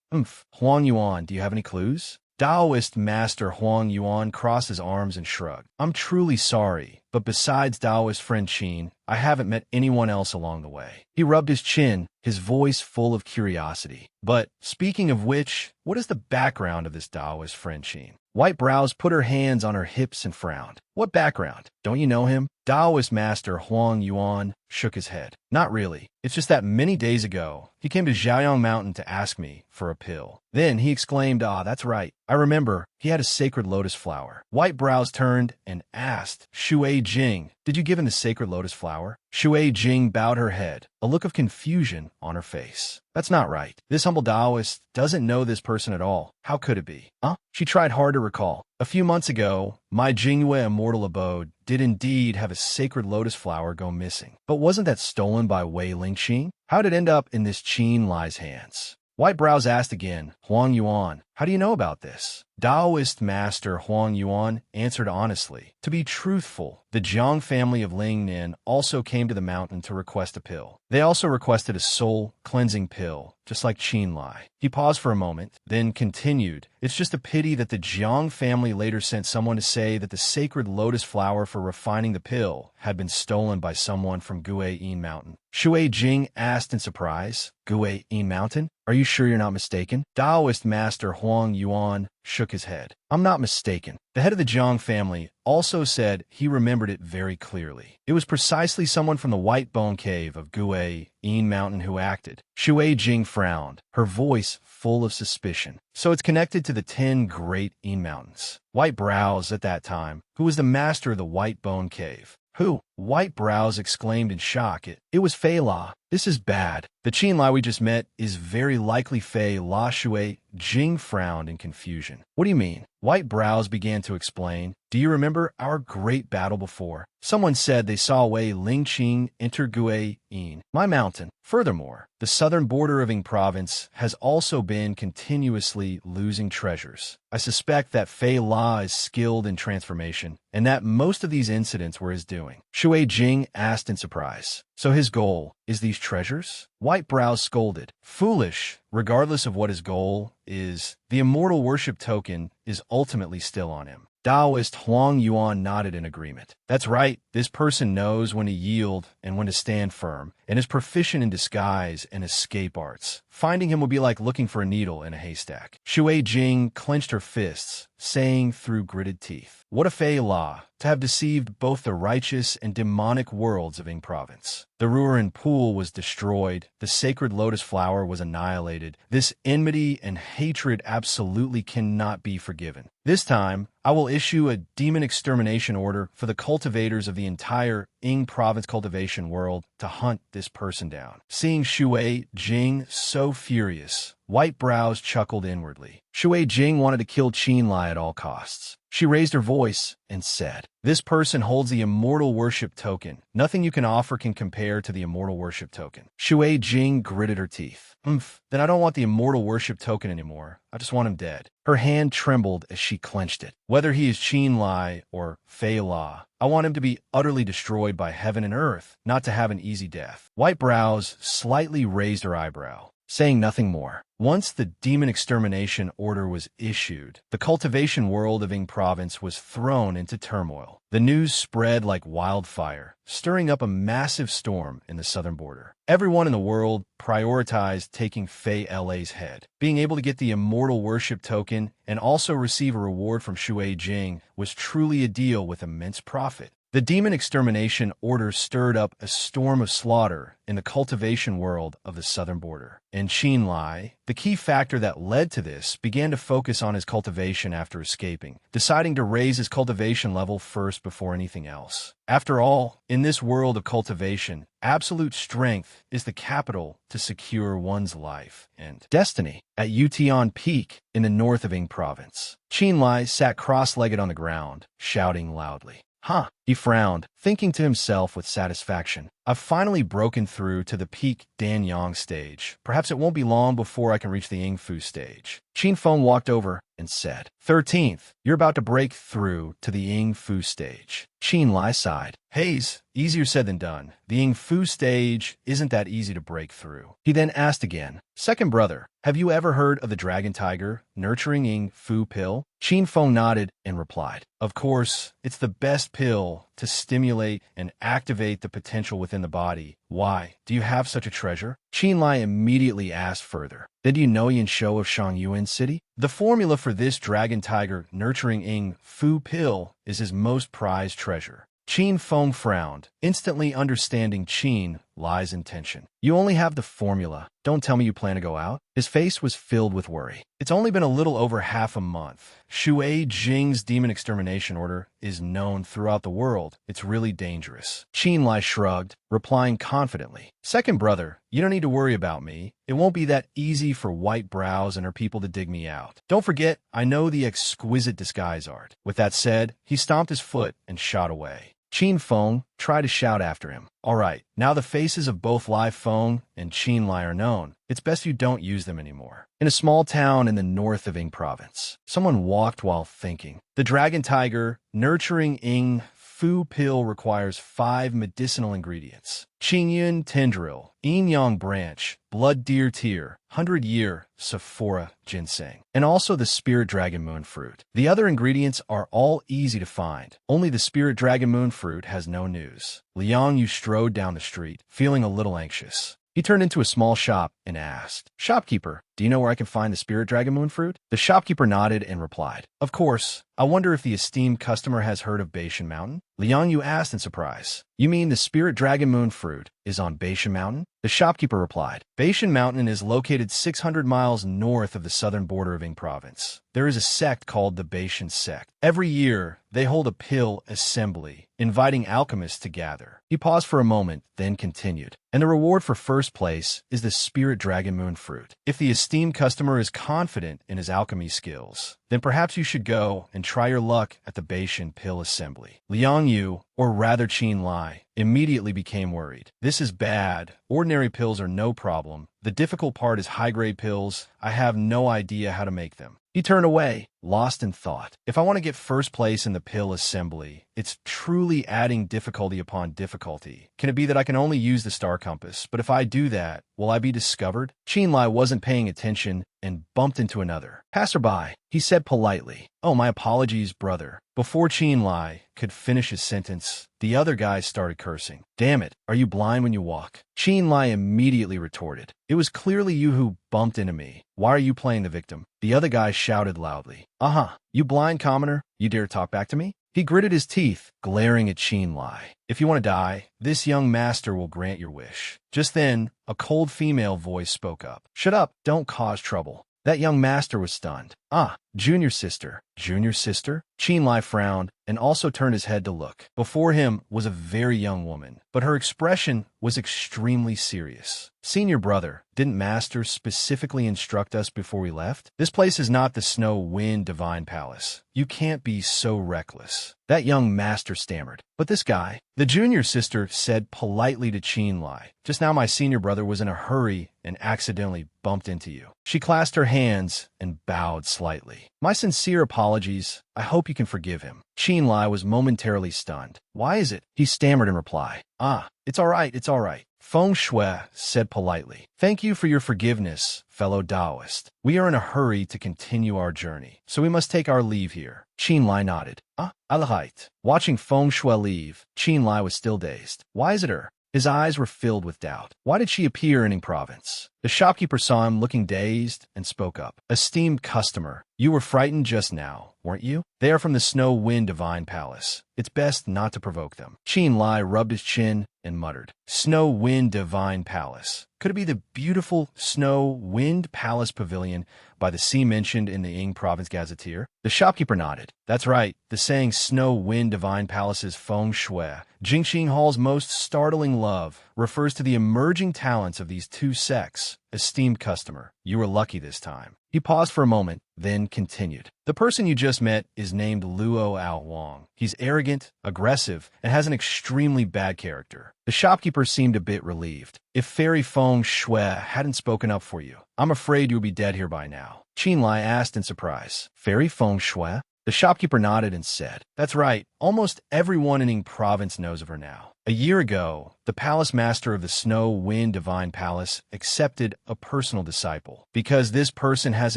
Huang Yuan, do you have any clues? Taoist master Huang Yuan crossed his arms and shrugged. I'm truly sorry, but besides Taoist friend Qin, I haven't met anyone else along the way. He rubbed his chin, his voice full of curiosity. But, speaking of which, what is the background of this Taoist friend Qin? White brows put her hands on her hips and frowned. What background? Don't you know him? Taoist master Huang Yuan shook his head. Not really. It's just that many days ago, he came to Xiaoyang Mountain to ask me for a pill. Then he exclaimed, that's right. I remember. He had a sacred lotus flower. White brows turned and asked, Shui Jing, did you give him the sacred lotus flower? Shui Jing bowed her head, a look of confusion on her face. That's not right. This humble Taoist doesn't know this person at all. How could it be? She tried hard to recall. A few months ago, my Jingyue immortal abode did indeed have a sacred lotus flower go missing. But wasn't that stolen by Wei Lingqing? How did it end up in this Qin Lai's hands? White brows asked again, Huang Yuan, how do you know about this? Taoist master Huang Yuan answered honestly. To be truthful, the Jiang family of Lingnan also came to the mountain to request a pill. They also requested a soul-cleansing pill, just like Qin Lai. He paused for a moment, then continued, It's just a pity that the Jiang family later sent someone to say that the sacred lotus flower for refining the pill had been stolen by someone from Guiyin Mountain. Shui Jing asked in surprise, Guiyin Mountain? Are you sure you're not mistaken? Taoist master Huang Yuan shook his head. I'm not mistaken. The head of the Jiang family also said he remembered it very clearly. It was precisely someone from the White Bone Cave of Guiyin Mountain who acted. Shui Jing frowned, her voice full of suspicion. So it's connected to the 10 great Yin Mountains. White brows at that time, who was the master of the White Bone Cave. Who? White brows exclaimed in shock. It was Fei La. This is bad. The Qin Lai we just met is very likely Fei La. Shui Jing frowned in confusion. What do you mean? White brows began to explain. Do you remember our great battle before? Someone said they saw Wei Lingqing enter Guiyin, my mountain. Furthermore, the southern border of Ying province has also been continuously losing treasures. I suspect that Fei La is skilled in transformation, and that most of these incidents were his doing. Shui Jing asked in surprise. So his goal is these treasures? White brows scolded. Foolish. Regardless of what his goal is, the immortal worship token is ultimately still on him. Taoist Huang Yuan nodded in agreement. That's right. This person knows when to yield and when to stand firm, and is proficient in disguise and escape arts. Finding him would be like looking for a needle in a haystack. Shui Jing clenched her fists, saying through gritted teeth, What a Fei La, to have deceived both the righteous and demonic worlds of Ying province. The Ruoran pool was destroyed, the sacred lotus flower was annihilated. This enmity and hatred absolutely cannot be forgiven. This time, I will issue a demon extermination order for the cultivators of the entire Ying province cultivation world to hunt this person down. Seeing Shui Jing so furious, White Brows chuckled inwardly. Shui Jing wanted to kill Qin Lai at all costs. She raised her voice and said, "This person holds the immortal worship token. Nothing you can offer can compare to the immortal worship token." Shui Jing gritted her teeth. Then I don't want the immortal worship token anymore. I just want him dead." Her hand trembled as she clenched it. "Whether he is Qin Lai or Fei La, I want him to be utterly destroyed by heaven and earth, not to have an easy death." White Brows slightly raised her eyebrow, saying nothing more. Once the demon extermination order was issued, the cultivation world of Ying province was thrown into turmoil. The news spread like wildfire, stirring up a massive storm in the southern border. Everyone in the world prioritized taking Fei La's head. Being able to get the immortal worship token and also receive a reward from Shui Jing was truly a deal with immense profit. The demon extermination order stirred up a storm of slaughter in the cultivation world of the southern border. And Qin Lai, the key factor that led to this, began to focus on his cultivation after escaping, deciding to raise his cultivation level first before anything else. After all, in this world of cultivation, absolute strength is the capital to secure one's life and destiny. At Yution Peak, in the north of Ying province, Qin Lai sat cross-legged on the ground, shouting loudly. "Huh," he frowned, thinking to himself with satisfaction. "I've finally broken through to the peak Danyang stage. Perhaps it won't be long before I can reach the Yingfu stage." Qin Feng walked over and said, 13th, you're about to break through to the Yingfu stage." Qin Lai sighed. "Haze, easier said than done. The Yingfu stage isn't that easy to break through." He then asked again, "Second brother, have you ever heard of the dragon tiger nurturing Yingfu pill?" Qin Feng nodded and replied, "Of course, it's the best pill to stimulate and activate the potential within the body. Why, do you have such a treasure?" Qin Lai immediately asked further, "Then do you know Yin Shou of Shangyuan City? The formula for this dragon tiger nurturing Yingfu pill is his most prized treasure." Qin Feng frowned, instantly understanding Qin Lai's intention. "You only have the formula. Don't tell me you plan to go out." His face was filled with worry. "It's only been a little over half a month. Shui Jing's demon extermination order is known throughout the world. It's really dangerous." Qin Lai shrugged, replying confidently, "Second brother, you don't need to worry about me. It won't be that easy for White Brows and her people to dig me out. Don't forget, I know the exquisite disguise art." With that said, he stomped his foot and shot away. Qin Feng tried to shout after him, "All right, now the faces of both Lai Feng and Qin Lai are known. It's best you don't use them anymore." In a small town in the north of Ying province, someone walked while thinking. The dragon tiger nurturing Yingfu pill requires 5 medicinal ingredients: Qingyun tendril, Yin Yang branch, blood deer tear, 100-year Sephora ginseng, and also the spirit dragon moon fruit. The other ingredients are all easy to find. Only the spirit dragon moon fruit has no news. Liang Yu strode down the street, feeling a little anxious. He turned into a small shop and asked, "Shopkeeper, do you know where I can find the spirit dragon moon fruit?" The shopkeeper nodded and replied, "Of course. I wonder if the esteemed customer has heard of Beishan Mountain?" Liang Yu asked in surprise, "You mean the spirit dragon moon fruit is on Beishan Mountain?" The shopkeeper replied, "Beishan Mountain is located 600 miles north of the southern border of Ying province. There is a sect called the Beishan sect. Every year, they hold a pill assembly, inviting alchemists to gather." He paused for a moment, then continued, "And the reward for first place is the spirit dragon moon fruit. If the esteemed customer is confident in his alchemy skills, then perhaps you should go and try your luck at the Beishan pill assembly." Liang Yu, or rather Qin Lai, immediately became worried. "This is bad. Ordinary pills are no problem. The difficult part is high-grade pills. I have no idea how to make them." He turned away, lost in thought. "If I want to get first place in the pill assembly, it's truly adding difficulty upon difficulty. Can it be that I can only use the star compass? But if I do that, will I be discovered?" Qin Lai wasn't paying attention and bumped into another passerby. He said politely, "Oh, my apologies, brother." Before Qin Lai could finish his sentence, the other guy started cursing. "Damn it, are you blind when you walk?" Qin Lai immediately retorted, "It was clearly you who bumped into me. Why are you playing the victim?" The other guy shouted loudly, "Uh-huh, you blind commoner, you dare talk back to me?" He gritted his teeth, glaring at Qin Lai. "If you want to die, this young master will grant your wish." Just then, a cold female voice spoke up. "Shut up, don't cause trouble." That young master was stunned. Ah, junior sister. Junior sister? Qin Lai frowned and also turned his head to look. Before him was a very young woman, but her expression was extremely serious. Senior brother, didn't Master specifically instruct us before we left? This place is not the Snow Wind Divine Palace. You can't be so reckless. That young master stammered. But this guy, the junior sister said politely to Qin Lai, just now my senior brother was in a hurry and accidentally bumped into you. She clasped her hands and bowed slightly. My sincere apologies. I hope you can forgive him. Qin Lai was momentarily stunned. Why is it? He stammered in reply. Ah, it's all right, it's all right. Feng Shui said politely. Thank you for your forgiveness, fellow Taoist. We are in a hurry to continue our journey, so we must take our leave here. Qin Lai nodded. Ah, alright. Watching Feng Shui leave, Qin Lai was still dazed. Why is it her? His eyes were filled with doubt. Why did she appear in Ying Province? The shopkeeper saw him looking dazed and spoke up. Esteemed customer, you were frightened just now, weren't you? They are from the Snow Wind Divine Palace. It's best not to provoke them. Qin Lai rubbed his chin and muttered. Snow Wind Divine Palace. Could it be the beautiful Snow Wind Palace Pavilion by the sea mentioned in the Ying Province Gazetteer? The shopkeeper nodded. That's right. The saying Snow Wind Divine Palace is Feng Shui. Jingxing Hall's most startling love refers to the emerging talents of these two sects. Esteemed customer, you were lucky this time. He paused for a moment, then continued. The person you just met is named Luo Ao Wang. He's arrogant, aggressive, and has an extremely bad character. The shopkeeper seemed a bit relieved. If Fairy Feng Shui hadn't spoken up for you, I'm afraid you would be dead here by now. Qin Lai asked in surprise. Fairy Feng Shui? The shopkeeper nodded and said, That's right. Almost everyone in Ying Province knows of her now. A year ago, the palace master of the Snow Wind Divine Palace accepted a personal disciple because this person has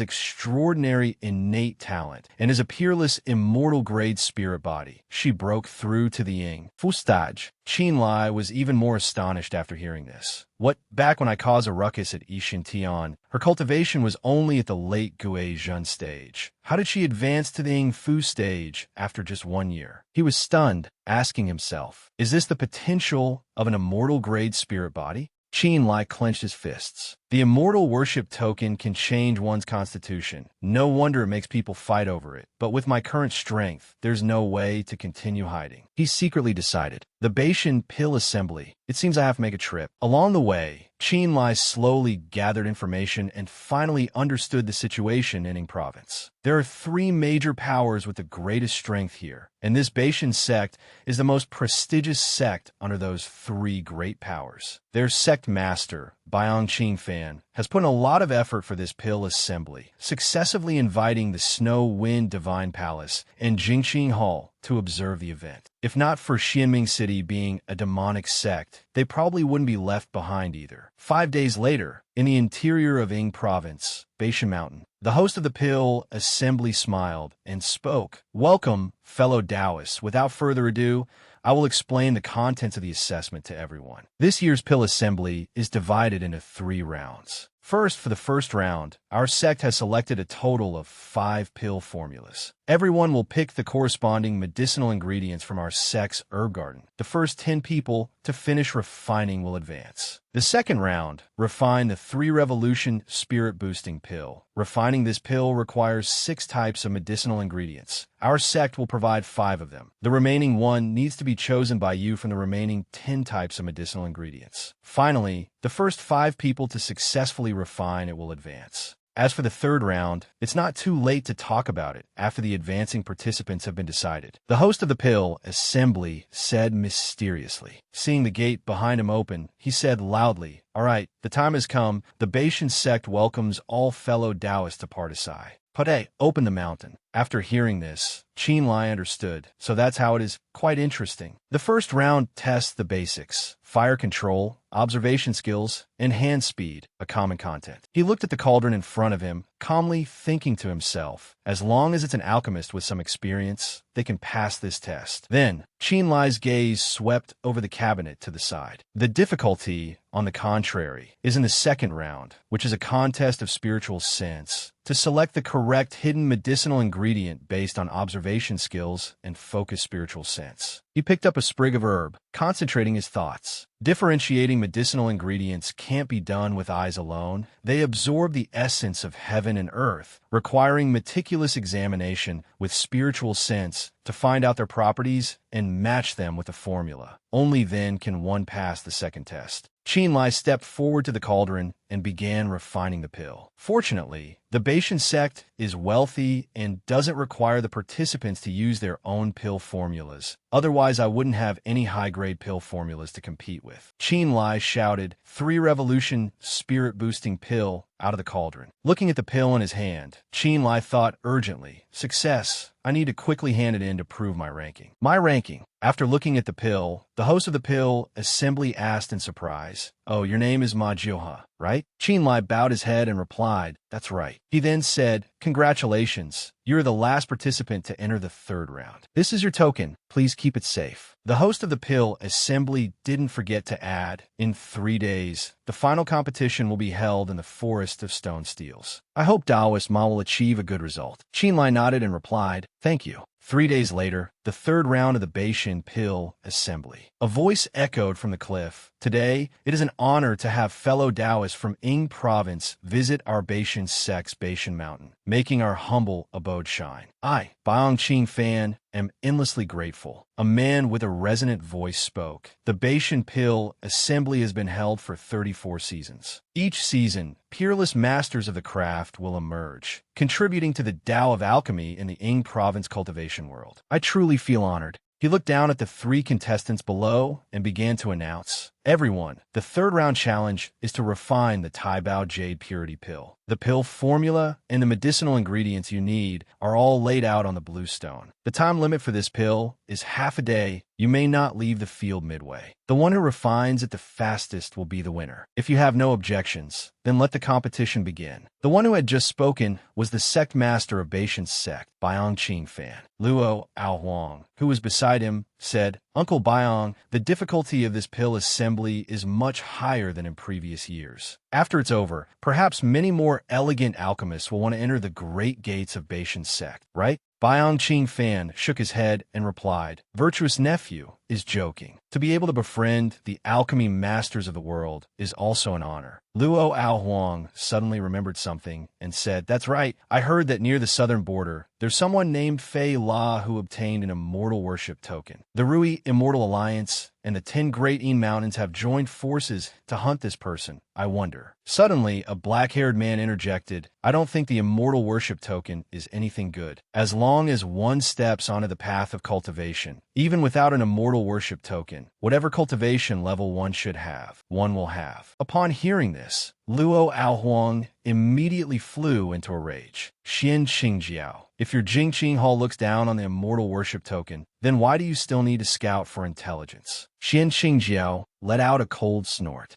extraordinary innate talent and is a peerless immortal grade spirit body. She broke through to the Ying. Fustage. Qin Lai was even more astonished after hearing this. What, back when I caused a ruckus at Yishin Tian, her cultivation was only at the late Gui Zhun stage. How did she advance to the Ying Fu stage after just 1 year? He was stunned, asking himself, is this the potential of an immortal grade spirit body? Qin Lai clenched his fists. The immortal worship token can change one's constitution. No wonder it makes people fight over it. But with my current strength, there's no way to continue hiding. He secretly decided. The Beishan Pill Assembly. It seems I have to make a trip. Along the way, Qin Lai slowly gathered information and finally understood the situation in Ying Province. There are 3 major powers with the greatest strength here, and this Beishan sect is the most prestigious sect under those 3 great powers. Their sect master, Byong Qing Fan, has put in a lot of effort for this pill assembly, successively inviting the Snow Wind Divine Palace and Jingxing Hall to observe the event. If not for Xianming City being a demonic sect, they probably wouldn't be left behind either. 5 days later, in the interior of Ying Province, Beishan Mountain, the host of the pill assembly smiled and spoke. Welcome, fellow Taoists. Without further ado, I will explain the contents of the assessment to everyone. This year's pill assembly is divided into 3 rounds. First, for the first round, our sect has selected a total of 5 pill formulas. Everyone will pick the corresponding medicinal ingredients from our sect's herb garden. The first 10 people to finish refining will advance. The second round, refine the 3 Revolution Spirit Boosting Pill. Refining this pill requires 6 types of medicinal ingredients. Our sect will provide 5 of them. The remaining 1 needs to be chosen by you from the remaining 10 types of medicinal ingredients. Finally, the first 5 people to successfully refine it will advance. As for the third round, it's not too late to talk about it after the advancing participants have been decided. The host of the pill assembly said mysteriously. Seeing the gate behind him open, he said loudly, All right, the time has come. The Beishan sect welcomes all fellow Taoists to Partisai. Pade, open the mountain. After hearing this, Qin Lai understood. So that's how it is. Quite interesting. The first round tests the basics: fire control, observation skills, and hand speed, a common content. He looked at the cauldron in front of him, calmly thinking to himself, as long as it's an alchemist with some experience, they can pass this test. Then, Qin Lai's gaze swept over the cabinet to the side. The difficulty, on the contrary, is in the second round, which is a contest of spiritual sense, to select the correct hidden medicinal ingredient based on observation skills and focused spiritual sense. He picked up a sprig of herb, concentrating his thoughts. Differentiating medicinal ingredients can't be done with eyes alone. They absorb the essence of heaven and earth, requiring meticulous examination with spiritual sense to find out their properties and match them with a formula. Only then can one pass the second test. Qinlai stepped forward to the cauldron and began refining the pill. Fortunately, the Baishan sect is wealthy and doesn't require the participants to use their own pill formulas. Otherwise, I wouldn't have any high-grade pill formulas to compete with. Qinlai shouted, 3 revolution spirit-boosting pill out of the cauldron. Looking at the pill in his hand, Qinlai thought urgently, success. I need to quickly hand it in to prove my ranking. My ranking. After looking at the pill, the host of the pill assembly asked in surprise, oh, your name is Ma Jioha, right? Qinlai bowed his head and replied, that's right. He then said, congratulations. You're the last participant to enter the 3rd round. This is your token. Please keep it safe. The host of the pill assembly didn't forget to add, in 3 days, the final competition will be held in the Forest of Stone Steels. I hope Taoist Ma will achieve a good result. Qinlai nodded and replied, thank you. 3 days later, the 3rd round of the Baishan Pill Assembly. A voice echoed from the cliff. Today, it is an honor to have fellow Taoists from Ying Province visit our Baishan sect's Baishan Mountain, making our humble abode shine. I, Baong Qing Fan, am endlessly grateful. A man with a resonant voice spoke. The Baishan Pill Assembly has been held for 34 seasons. Each season, peerless masters of the craft will emerge, contributing to the Tao of alchemy in the Ying Province cultivation world. I truly feel honored. He looked down at the 3 contestants below and began to announce, everyone, the 3rd round challenge is to refine the Taibao Jade Purity Pill. The pill formula and the medicinal ingredients you need are all laid out on the blue stone. The time limit for this pill is half a day. You may not leave the field midway. The one who refines it the fastest will be the winner. If you have no objections, then let the competition begin. The one who had just spoken was the sect master of Baishan's sect, Baong Qing Fan. Luo Ao Huang, who was beside him, said, Uncle Baong, the difficulty of this pill assembly is much higher than in previous years. After it's over, perhaps many more elegant alchemists will want to enter the great gates of Baishan's sect, right? Baong Qing Fan shook his head and replied, Virtuous nephew is joking. To be able to befriend the alchemy masters of the world is also an honor. Luo Ao Huang suddenly remembered something and said, that's right. I heard that near the southern border, there's someone named Fei La who obtained an immortal worship token. The Rui Immortal Alliance and the 10 Great Yin Mountains have joined forces to hunt this person. I wonder. Suddenly, a black-haired man interjected, I don't think the immortal worship token is anything good. As long as one steps onto the path of cultivation, even without an immortal worship token, whatever cultivation level one should have, one will have. Upon hearing this, Luo Ao Huang immediately flew into a rage. Xian Qingjiao, if your Jingqing Hall looks down on the immortal worship token, then why do you still need to scout for intelligence? Xian Qingjiao let out a cold snort.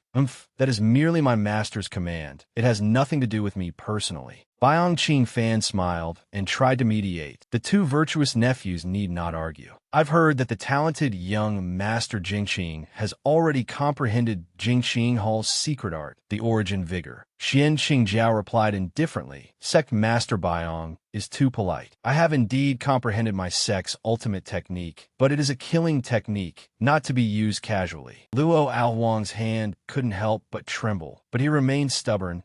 That is merely my master's command. It has nothing to do with me personally. Baong Qing Fan smiled and tried to mediate. The 2 virtuous nephews need not argue. I've heard that the talented young Master Jingqing has already comprehended Jingqing Hall's secret art, the origin vigor. Xian Qingjiao replied indifferently, Sect Master Baong is too polite. I have indeed comprehended my sect's ultimate technique, but it is a killing technique, not to be used casually. Luo Ao Huang's hand couldn't help but tremble, but he remained stubborn.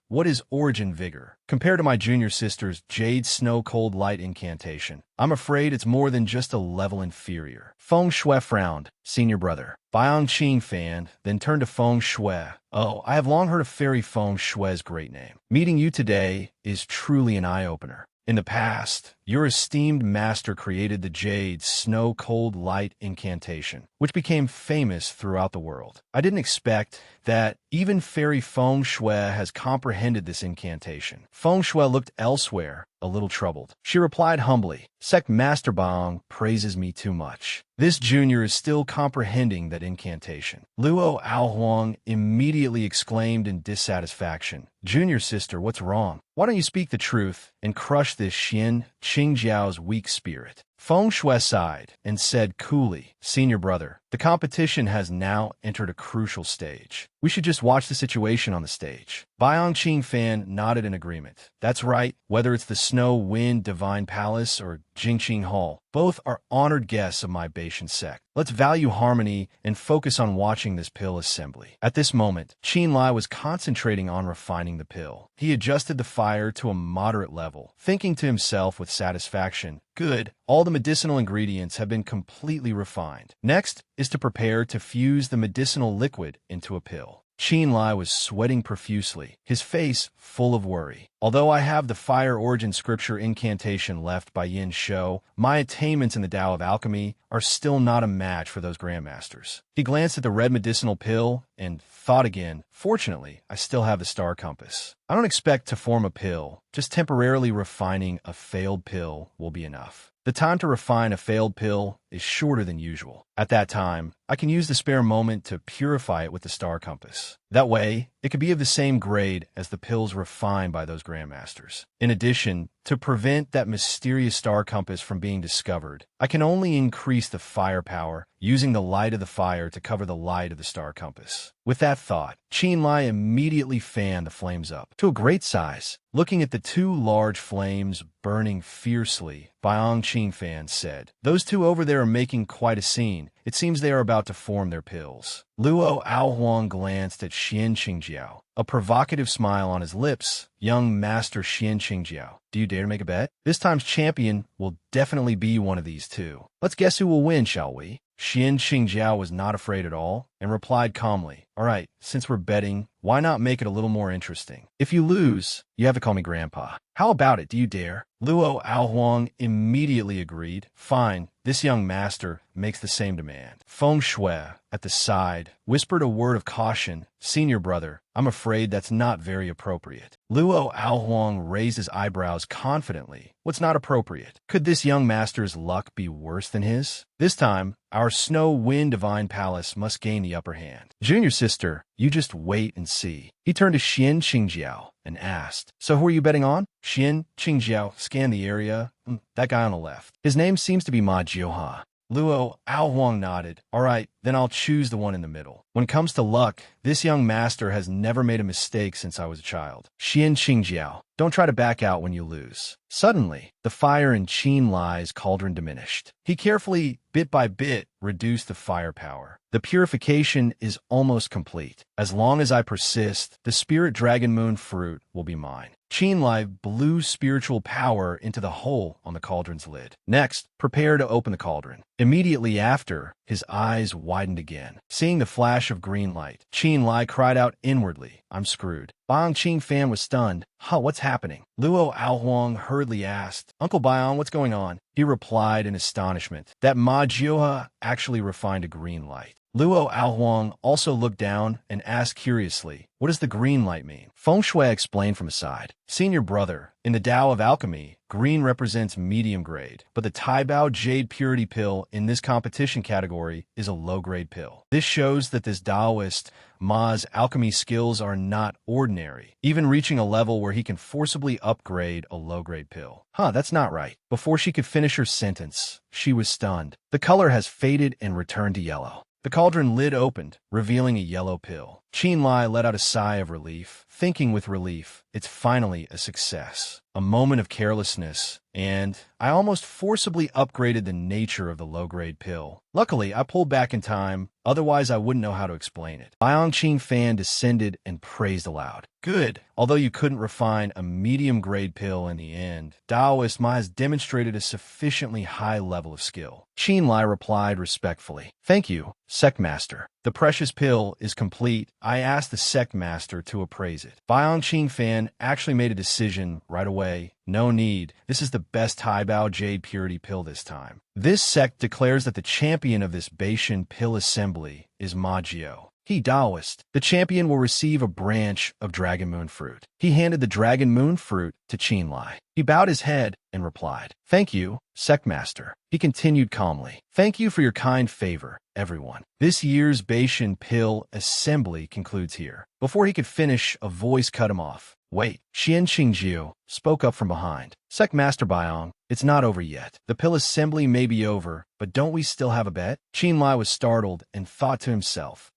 What is origin vigor? Compared to my junior sister's Jade Snow Cold Light incantation, I'm afraid it's more than just a level inferior. Feng Shui frowned. Senior brother. Baong Qing Fan then turned to Feng Shui. Oh, I have long heard of Fairy Feng Shui's great name. Meeting you today is truly an eye-opener. In the past, your esteemed master created the Jade Snow Cold Light incantation, which became famous throughout the world. I didn't expect that even Fairy Feng Shui has comprehended this incantation. Feng Shui looked elsewhere, a little troubled. She replied humbly, Sect Master Baong praises me too much. This junior is still comprehending that incantation. Luo Ao Huang immediately exclaimed in dissatisfaction, Junior sister, what's wrong? Why don't you speak the truth and crush this Xian Qingjiao's weak spirit? Feng Shui sighed and said coolly, Senior brother, The competition has now entered a crucial stage. We should just watch the situation on the stage. Byung-Ching Fan nodded in agreement. That's right, whether it's the Snow Wind Divine Palace or Jingqing Hall, both are honored guests of my Beishan sect. Let's value harmony and focus on watching this pill assembly. At this moment, Qin Lai was concentrating on refining the pill. He adjusted the fire to a moderate level, thinking to himself with satisfaction, good, all the medicinal ingredients have been completely refined. Next is to prepare to fuse the medicinal liquid into a pill. Qin Lai was sweating profusely, his face full of worry. Although I have the fire origin scripture incantation left by Yin Shou, my attainments in the Tao of Alchemy are still not a match for those grandmasters. He glanced at the red medicinal pill and thought again, fortunately, I still have the star compass. I don't expect to form a pill, just temporarily refining a failed pill will be enough. The time to refine a failed pill is shorter than usual. At that time, I can use the spare moment to purify it with the star compass. That way, it could be of the same grade as the pills refined by those grandmasters. In addition, to prevent that mysterious star compass from being discovered, I can only increase the firepower using the light of the fire to cover the light of the star compass. With that thought, Qin Lai immediately fanned the flames up to a great size. Looking at the two large flames burning fiercely, Byung-Ching Fan said, "Those two over there are making quite a scene. It seems they are about to form their pills." Luo Aohuang glanced at Xian Qingjiao, a provocative smile on his lips. "Young Master Xian Qingjiao, do you dare to make a bet? This time's champion will definitely be one of these two. Let's guess who will win, shall we?" Xian Qingjiao was not afraid at all and replied calmly, "All right, since we're betting, why not make it a little more interesting? If you lose, you have to call me Grandpa. How about it, do you dare?" Luo Aohuang immediately agreed. "Fine, this young master makes the same demand." Feng Shui, at the side, whispered a word of caution. "Senior brother, I'm afraid that's not very appropriate." Luo Aohuang raised his eyebrows confidently. "What's not appropriate? Could this young master's luck be worse than his? This time, our Snow Wind Divine Palace must gain the upper hand. Junior sister, you just wait and see." He turned to Xian Qingjiao and asked, "So who are you betting on?" Xian Qingjiao scanned the area. That guy on the left. His name seems to be Ma Jiuha." Luo Aohuang nodded. "All right, then I'll choose the one in the middle. When it comes to luck, this young master has never made a mistake since I was a child. Xian Qingjiao, don't try to back out when you lose." Suddenly, the fire in Qin Lai's cauldron diminished. He carefully, bit by bit, reduced the firepower. "The purification is almost complete. As long as I persist, the spirit dragon moon fruit will be mine." Qin Lai blew spiritual power into the hole on the cauldron's lid. "Next, prepare to open the cauldron." Immediately after, his eyes widened again. Seeing the flash of green light, Qin Lai cried out inwardly, "I'm screwed." Byung-Ching Fan was stunned. What's happening?" Luo Aohuang hurriedly asked. "Uncle Byung, what's going on?" He replied in astonishment that Ma Jiuha actually refined a green light. Luo Aohuang also looked down and asked curiously, "What does the green light mean?" Feng Shui explained from aside. "Senior brother, in the Tao of Alchemy, green represents medium grade, but the Taibao Jade Purity Pill in this competition category is a low-grade pill. This shows that this Taoist Ma's alchemy skills are not ordinary, even reaching a level where he can forcibly upgrade a low-grade pill." That's not right. Before she could finish her sentence, she was stunned. The color has faded and returned to yellow. The cauldron lid opened, revealing a yellow pill. Qin Lai let out a sigh of relief, thinking with relief, it's finally a success. A moment of carelessness, and I almost forcibly upgraded the nature of the low-grade pill. Luckily, I pulled back in time, otherwise I wouldn't know how to explain it. Byung-Ching Fan descended and praised aloud. "Good. Although you couldn't refine a medium-grade pill in the end, Taoist Ma has demonstrated a sufficiently high level of skill." Qin Lai replied respectfully, "Thank you, Sect Master. The precious pill is complete. I asked the Sect Master to appraise it." Byung-Ching Fan actually made a decision right away. "No need. This is the best Taibao Jade Purity Pill this time." This sect declares that the champion of this Beishan Pill Assembly is Ma Jiu. He Taoist. The champion will receive a branch of Dragon Moon Fruit. He handed the Dragon Moon Fruit to Qin Lai. He bowed his head and replied, "Thank you, Sect Master." He continued calmly, "Thank you for your kind favor. everyone. This year's Beishan Pill assembly concludes here. Before he could finish, a voice cut him off. Wait, Xian Qingjiu spoke up from behind. Sec Master Byong, it's not over yet. The pill assembly may be over, but don't we still have a bet? Qin Lai was startled and thought to himself,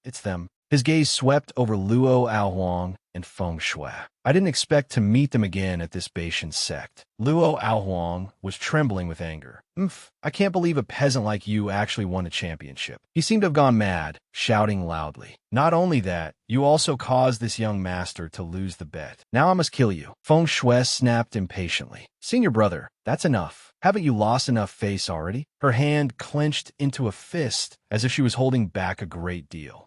it's them. His gaze swept over Luo Aohuang and Feng Shui. I didn't expect to meet them again at this Beishan sect. Luo Aohuang was trembling with anger. I can't believe a peasant like you actually won the championship. He seemed to have gone mad, shouting loudly. Not only that, you also caused this young master to lose the bet. Now I must kill you. Feng Shui snapped impatiently. Senior brother, that's enough. Haven't you lost enough face already? Her hand clenched into a fist as if she was holding back a great deal.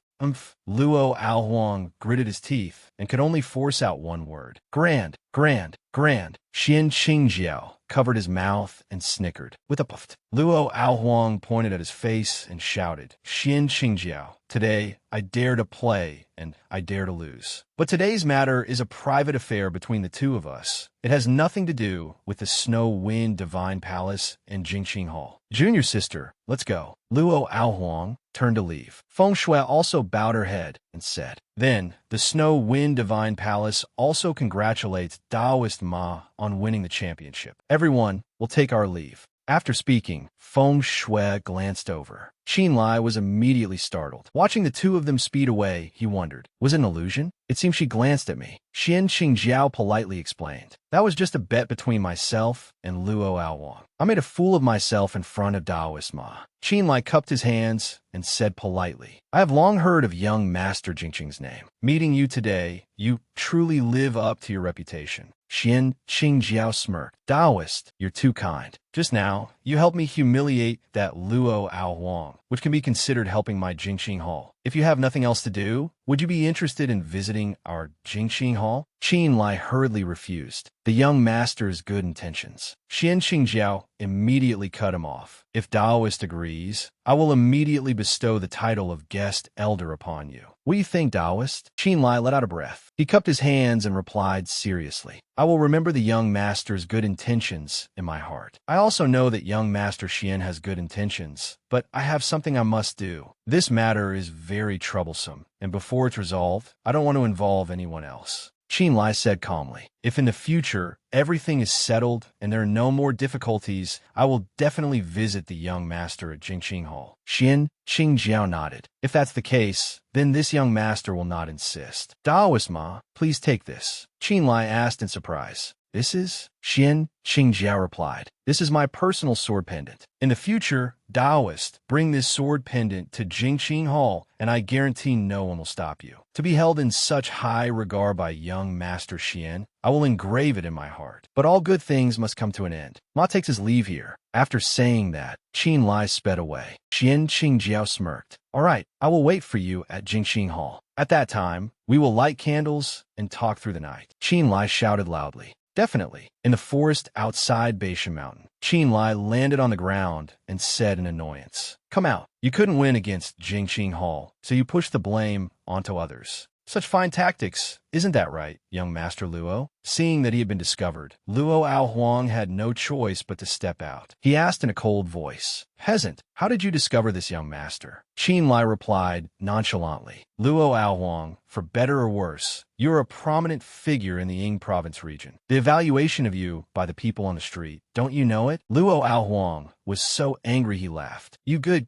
Luo Aohuang gritted his teeth and could only force out one word. Grand, grand, grand. Xian Qingjiao covered his mouth and snickered. With a puff, Luo Aohuang pointed at his face and shouted, Xian Qingjiao, today I dare to play and I dare to lose. But today's matter is a private affair between the two of us. It has nothing to do with the Snow Wind Divine Palace and Jingqing Hall. Junior sister, let's go. Luo Aohuang turned to leave. Feng Shui also bowed her head and said, Then, the Snow Wind Divine Palace also congratulates Taoist Ma on winning the championship. Everyone will take our leave. After speaking, Feng Shui glanced over. Qin Lai was immediately startled. Watching the two of them speed away, he wondered, was it an illusion? It seemed she glanced at me. Xian Qingjiao politely explained. That was just a bet between myself and Luo Aohuang. I made a fool of myself in front of Taoist Ma. Qin Lai cupped his hands and said politely, I have long heard of young Master Jingqing's name. Meeting you today, you truly live up to your reputation. Xian Qingjiao smirked. Taoist, you're too kind. Just now, you helped me humiliate that Luo Aohuang, which can be considered helping my Jingqing Hall. If you have nothing else to do, would you be interested in visiting our Jingqing Hall? Qin Lai hurriedly refused. The young master's good intentions. Xian Qingjiao immediately cut him off. If Taoist agrees, I will immediately bestow the title of guest elder upon you. What do you think, Taoist? Qin Lai let out a breath. He cupped his hands and replied seriously, I will remember the young master's good intentions in my heart. I also know that young Master Xian has good intentions, but I have something I must do. This matter is very troublesome, and before it's resolved, I don't want to involve anyone else. Qin Lai said calmly, if in the future everything is settled and there are no more difficulties, I will definitely visit the young master at Jingqing Hall. Xian Qingjiao nodded. If that's the case, then this young master will not insist. Taoist Ma, please take this. Qin Lai asked in surprise. This is? Xian Qingjiao replied. This is my personal sword pendant. In the future, Taoist, bring this sword pendant to Jingqing Hall, and I guarantee no one will stop you. To be held in such high regard by young Master Xian, I will engrave it in my heart. But all good things must come to an end. Ma takes his leave here. After saying that, Qin Lai sped away. Xian Qingjiao smirked. All right, I will wait for you at Jingqing Hall. At that time, we will light candles and talk through the night. Qin Lai shouted loudly. Definitely. In the forest outside Beishan Mountain, Qin Lai landed on the ground and said in annoyance, Come out. You couldn't win against Jingqing Hall, so you pushed the blame onto others. Such fine tactics, isn't that right, young Master Luo? Seeing that he had been discovered, Luo Aohuang had no choice but to step out. He asked in a cold voice, Peasant, how did you discover this young master? Qin Lai replied nonchalantly, Luo Aohuang, for better or worse, you're a prominent figure in the Ying province region. The evaluation of you by the people on the street, don't you know it? Luo Aohuang was so angry he laughed. You good.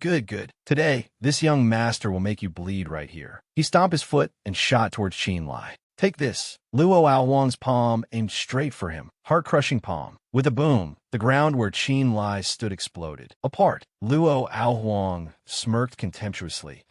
Today, this young master will make you bleed right here. He stomped his foot and shot towards Qin Lai. Take this. Luo Aohuang's palm aimed straight for him. Heart-crushing palm. With a boom, the ground where Qin Lai stood exploded. Apart, Luo Aohuang smirked contemptuously.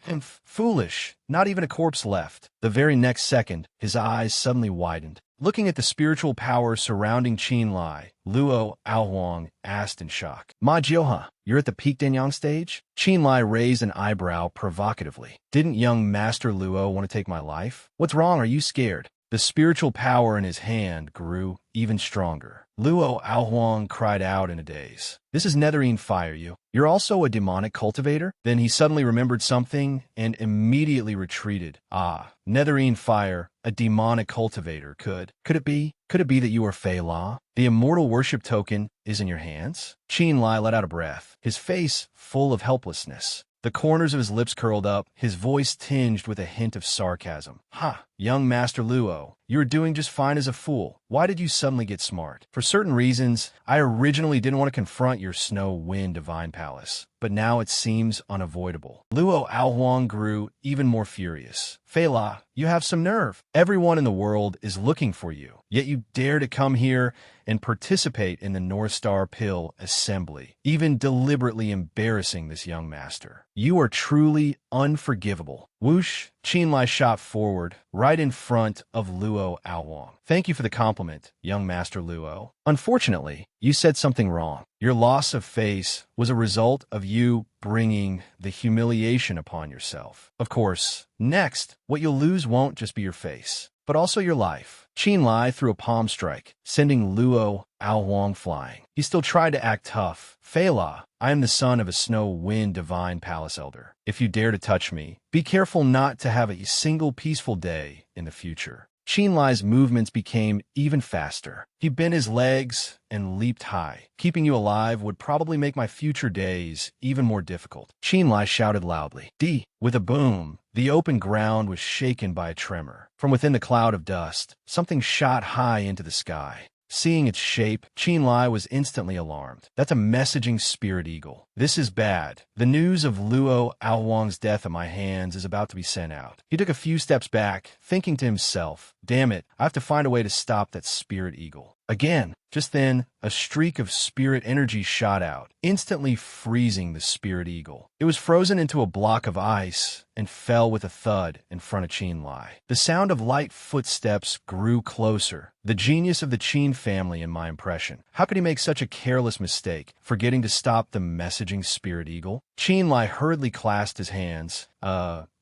Foolish. Not even a corpse left. The very next second, his eyes suddenly widened. Looking at the spiritual power surrounding Qin Lai, Luo Aohuang asked in shock, Ma Jioha, you're at the peak Denyang stage? Qin Lai raised an eyebrow provocatively. Didn't young Master Luo want to take my life? What's wrong? Are you scared? The spiritual power in his hand grew even stronger. Luo Aohuang cried out in a daze. This is netherine fire, you. You're also a demonic cultivator? Then he suddenly remembered something and immediately retreated. Ah, netherine fire, a demonic cultivator. Could it be? Could it be that you are Fei La? The immortal worship token is in your hands? Qin Lai let out a breath, his face full of helplessness. The corners of his lips curled up, his voice tinged with a hint of sarcasm. Ha! Young Master Luo, you were doing just fine as a fool. Why did you suddenly get smart? For certain reasons, I originally didn't want to confront your Snow Wind Divine Palace, but now it seems unavoidable. Luo Aohuang grew even more furious. Fei La, you have some nerve. Everyone in the world is looking for you, yet you dare to come here and participate in the North Star Pill Assembly, even deliberately embarrassing this young master. You are truly unforgivable. Whoosh! Qinlai shot forward, right in front of Luo Aohuang. Thank you for the compliment, young Master Luo. Unfortunately, you said something wrong. Your loss of face was a result of you bringing the humiliation upon yourself. Of course, next, what you'll lose won't just be your face, but also your life. Qinlai threw a palm strike, sending Luo Aohuang flying. He still tried to act tough. Fei La, I am the son of a Snow Wind Divine Palace Elder. If you dare to touch me, be careful not to have a single peaceful day in the future. Qinlai's movements became even faster. He bent his legs and leaped high. Keeping you alive would probably make my future days even more difficult. Qinlai shouted loudly. D. With a boom, the open ground was shaken by a tremor. From within the cloud of dust, something shot high into the sky. Seeing its shape, Qinlai was instantly alarmed. That's a messaging spirit eagle. This is bad. The news of Luo Aohuang's death at my hands is about to be sent out. He took a few steps back, thinking to himself, damn it, I have to find a way to stop that spirit eagle. Again, just then, a streak of spirit energy shot out, instantly freezing the spirit eagle. It was frozen into a block of ice and fell with a thud in front of Qinlai. The sound of light footsteps grew closer. The genius of the Qin family, in my impression. How could he make such a careless mistake, forgetting to stop the messaging spirit eagle? Qinlai hurriedly clasped his hands.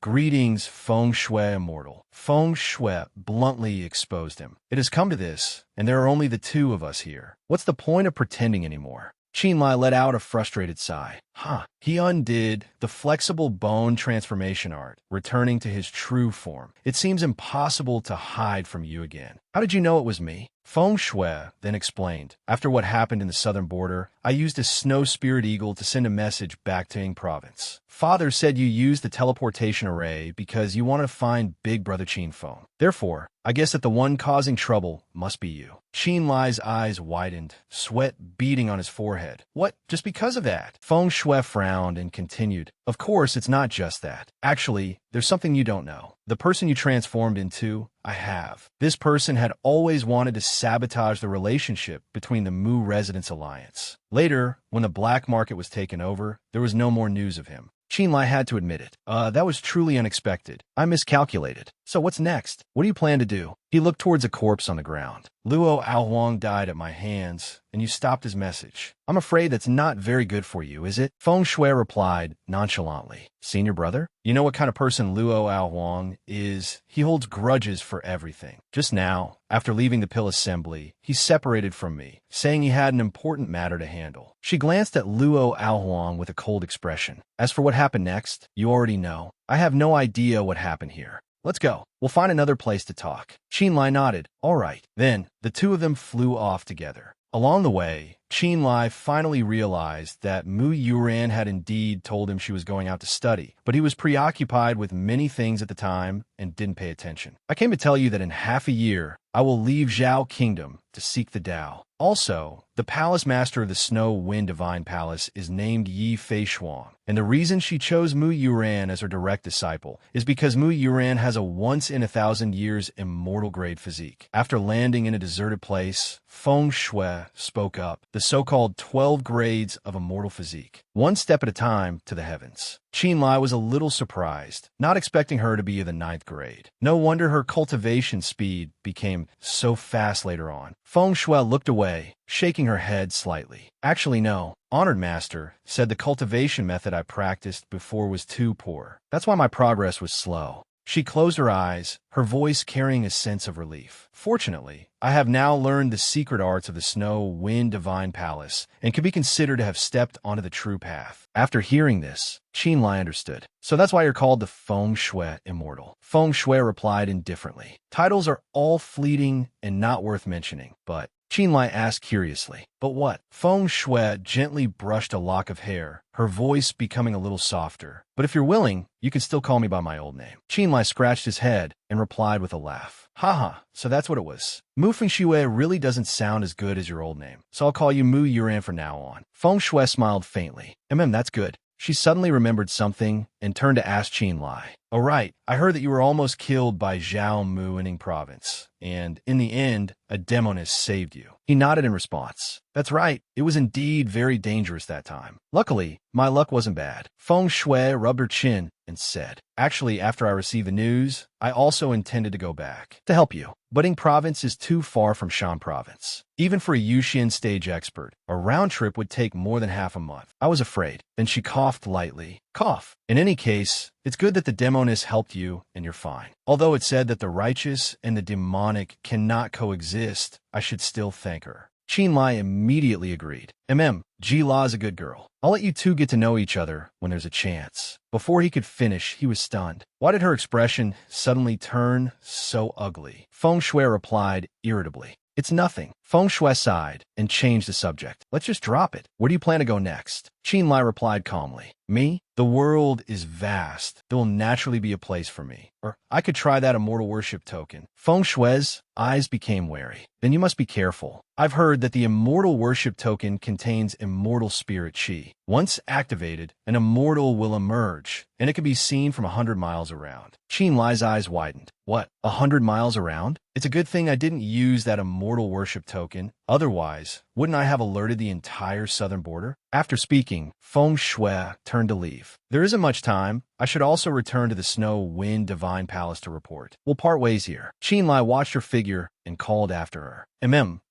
Greetings, Feng Shui Immortal. Feng Shui bluntly exposed him. It has come to this, and there are only the two of us here. What's the point of pretending anymore? Qinlai let out a frustrated sigh. He undid the flexible bone transformation art, returning to his true form. It seems impossible to hide from you again. How did you know it was me? Feng Shui then explained. After what happened in the southern border, I used a snow spirit eagle to send a message back to Ying province. Father said you used the teleportation array because you want to find Big Brother Qin Feng. Therefore, I guess that the one causing trouble must be you. Qinlai's eyes widened, sweat beading on his forehead. What? Just because of that? Feng Shui frowned and continued. Of course, it's not just that. Actually, there's something you don't know. The person you transformed into, I have. This person had always wanted to sabotage the relationship between the Mu Residence Alliance. Later, when the black market was taken over, there was no more news of him. Qinlai had to admit it. That was truly unexpected. I miscalculated. So what's next? What do you plan to do? He looked towards a corpse on the ground. Luo Aohuang died at my hands, and you stopped his message. I'm afraid that's not very good for you, is it? Feng Shui replied nonchalantly. Senior brother? You know what kind of person Luo Aohuang is? He holds grudges for everything. Just now, after leaving the Pill Assembly, he separated from me, saying he had an important matter to handle. She glanced at Luo Aohuang with a cold expression. As for what happened next, you already know. I have no idea what happened here. Let's go. We'll find another place to talk. Qinlai nodded. All right. Then, the two of them flew off together. Along the way, Qinlai finally realized that Mu Yuran had indeed told him she was going out to study, but he was preoccupied with many things at the time and didn't pay attention. I came to tell you that in half a year, I will leave Zhao Kingdom to seek the Tao. Also, the palace master of the Snow Wind Divine Palace is named Yi Feishuang, and the reason she chose Mu Yuran as her direct disciple is because Mu Yuran has a once-in-a-thousand-years immortal-grade physique. After landing in a deserted place, Feng Shui spoke up, the so-called 12 grades of immortal physique, one step at a time to the heavens. Qinlai was a little surprised, not expecting her to be of the 9th grade. No wonder her cultivation speed became so fast later on. Feng Shui looked away, shaking her head slightly. Actually, no. Honored Master said the cultivation method I practiced before was too poor. That's why my progress was slow. She closed her eyes, her voice carrying a sense of relief. Fortunately, I have now learned the secret arts of the Snow Wind Divine Palace and can be considered to have stepped onto the true path. After hearing this, Qinlai understood. So that's why you're called the Feng Shui Immortal. Feng Shui replied indifferently. Titles are all fleeting and not worth mentioning, but Qinlai asked curiously, but what? Feng Shui gently brushed a lock of hair, her voice becoming a little softer. But if you're willing, you can still call me by my old name. Qinlai scratched his head and replied with a laugh. Haha, so that's what it was. Mu Fengshui really doesn't sound as good as your old name, so I'll call you Mu Yuran from now on. Feng Shui smiled faintly. That's good. She suddenly remembered something and turned to ask Qinlai. Oh right, I heard that you were almost killed by Zhao Mu in Ning province, and in the end, a demonist saved you. He nodded in response. That's right, it was indeed very dangerous that time. Luckily, my luck wasn't bad. Feng Shui rubbed her chin and said, actually, after I received the news, I also intended to go back to help you. But Ning province is too far from Shan province. Even for a Yuxian stage expert, a round trip would take more than half a month. I was afraid. Then she coughed lightly. Cough. In any case, it's good that the demonist helped you and you're fine. Although it said that the righteous and the demonic cannot coexist, I should still thank her. Qinlai immediately agreed. Ji-La is a good girl. I'll let you two get to know each other when there's a chance. Before he could finish, he was stunned. Why did her expression suddenly turn so ugly? Feng Shui replied irritably. It's nothing. Feng Shui sighed and changed the subject. Let's just drop it. Where do you plan to go next? Qinlai replied calmly. Me? The world is vast. There will naturally be a place for me. Or I could try that immortal worship token. Feng Shui's eyes became wary. Then you must be careful. I've heard that the immortal worship token contains immortal spirit chi. Once activated, an immortal will emerge, and it can be seen from 100 miles around. Qinlai's eyes widened. What, 100 miles around? It's a good thing I didn't use that immortal worship token. Otherwise, wouldn't I have alerted the entire southern border? After speaking, Feng Shui turned to leave. There isn't much time. I should also return to the Snow Wind Divine Palace to report. We'll part ways here. Qinlai watched her figure and called after her.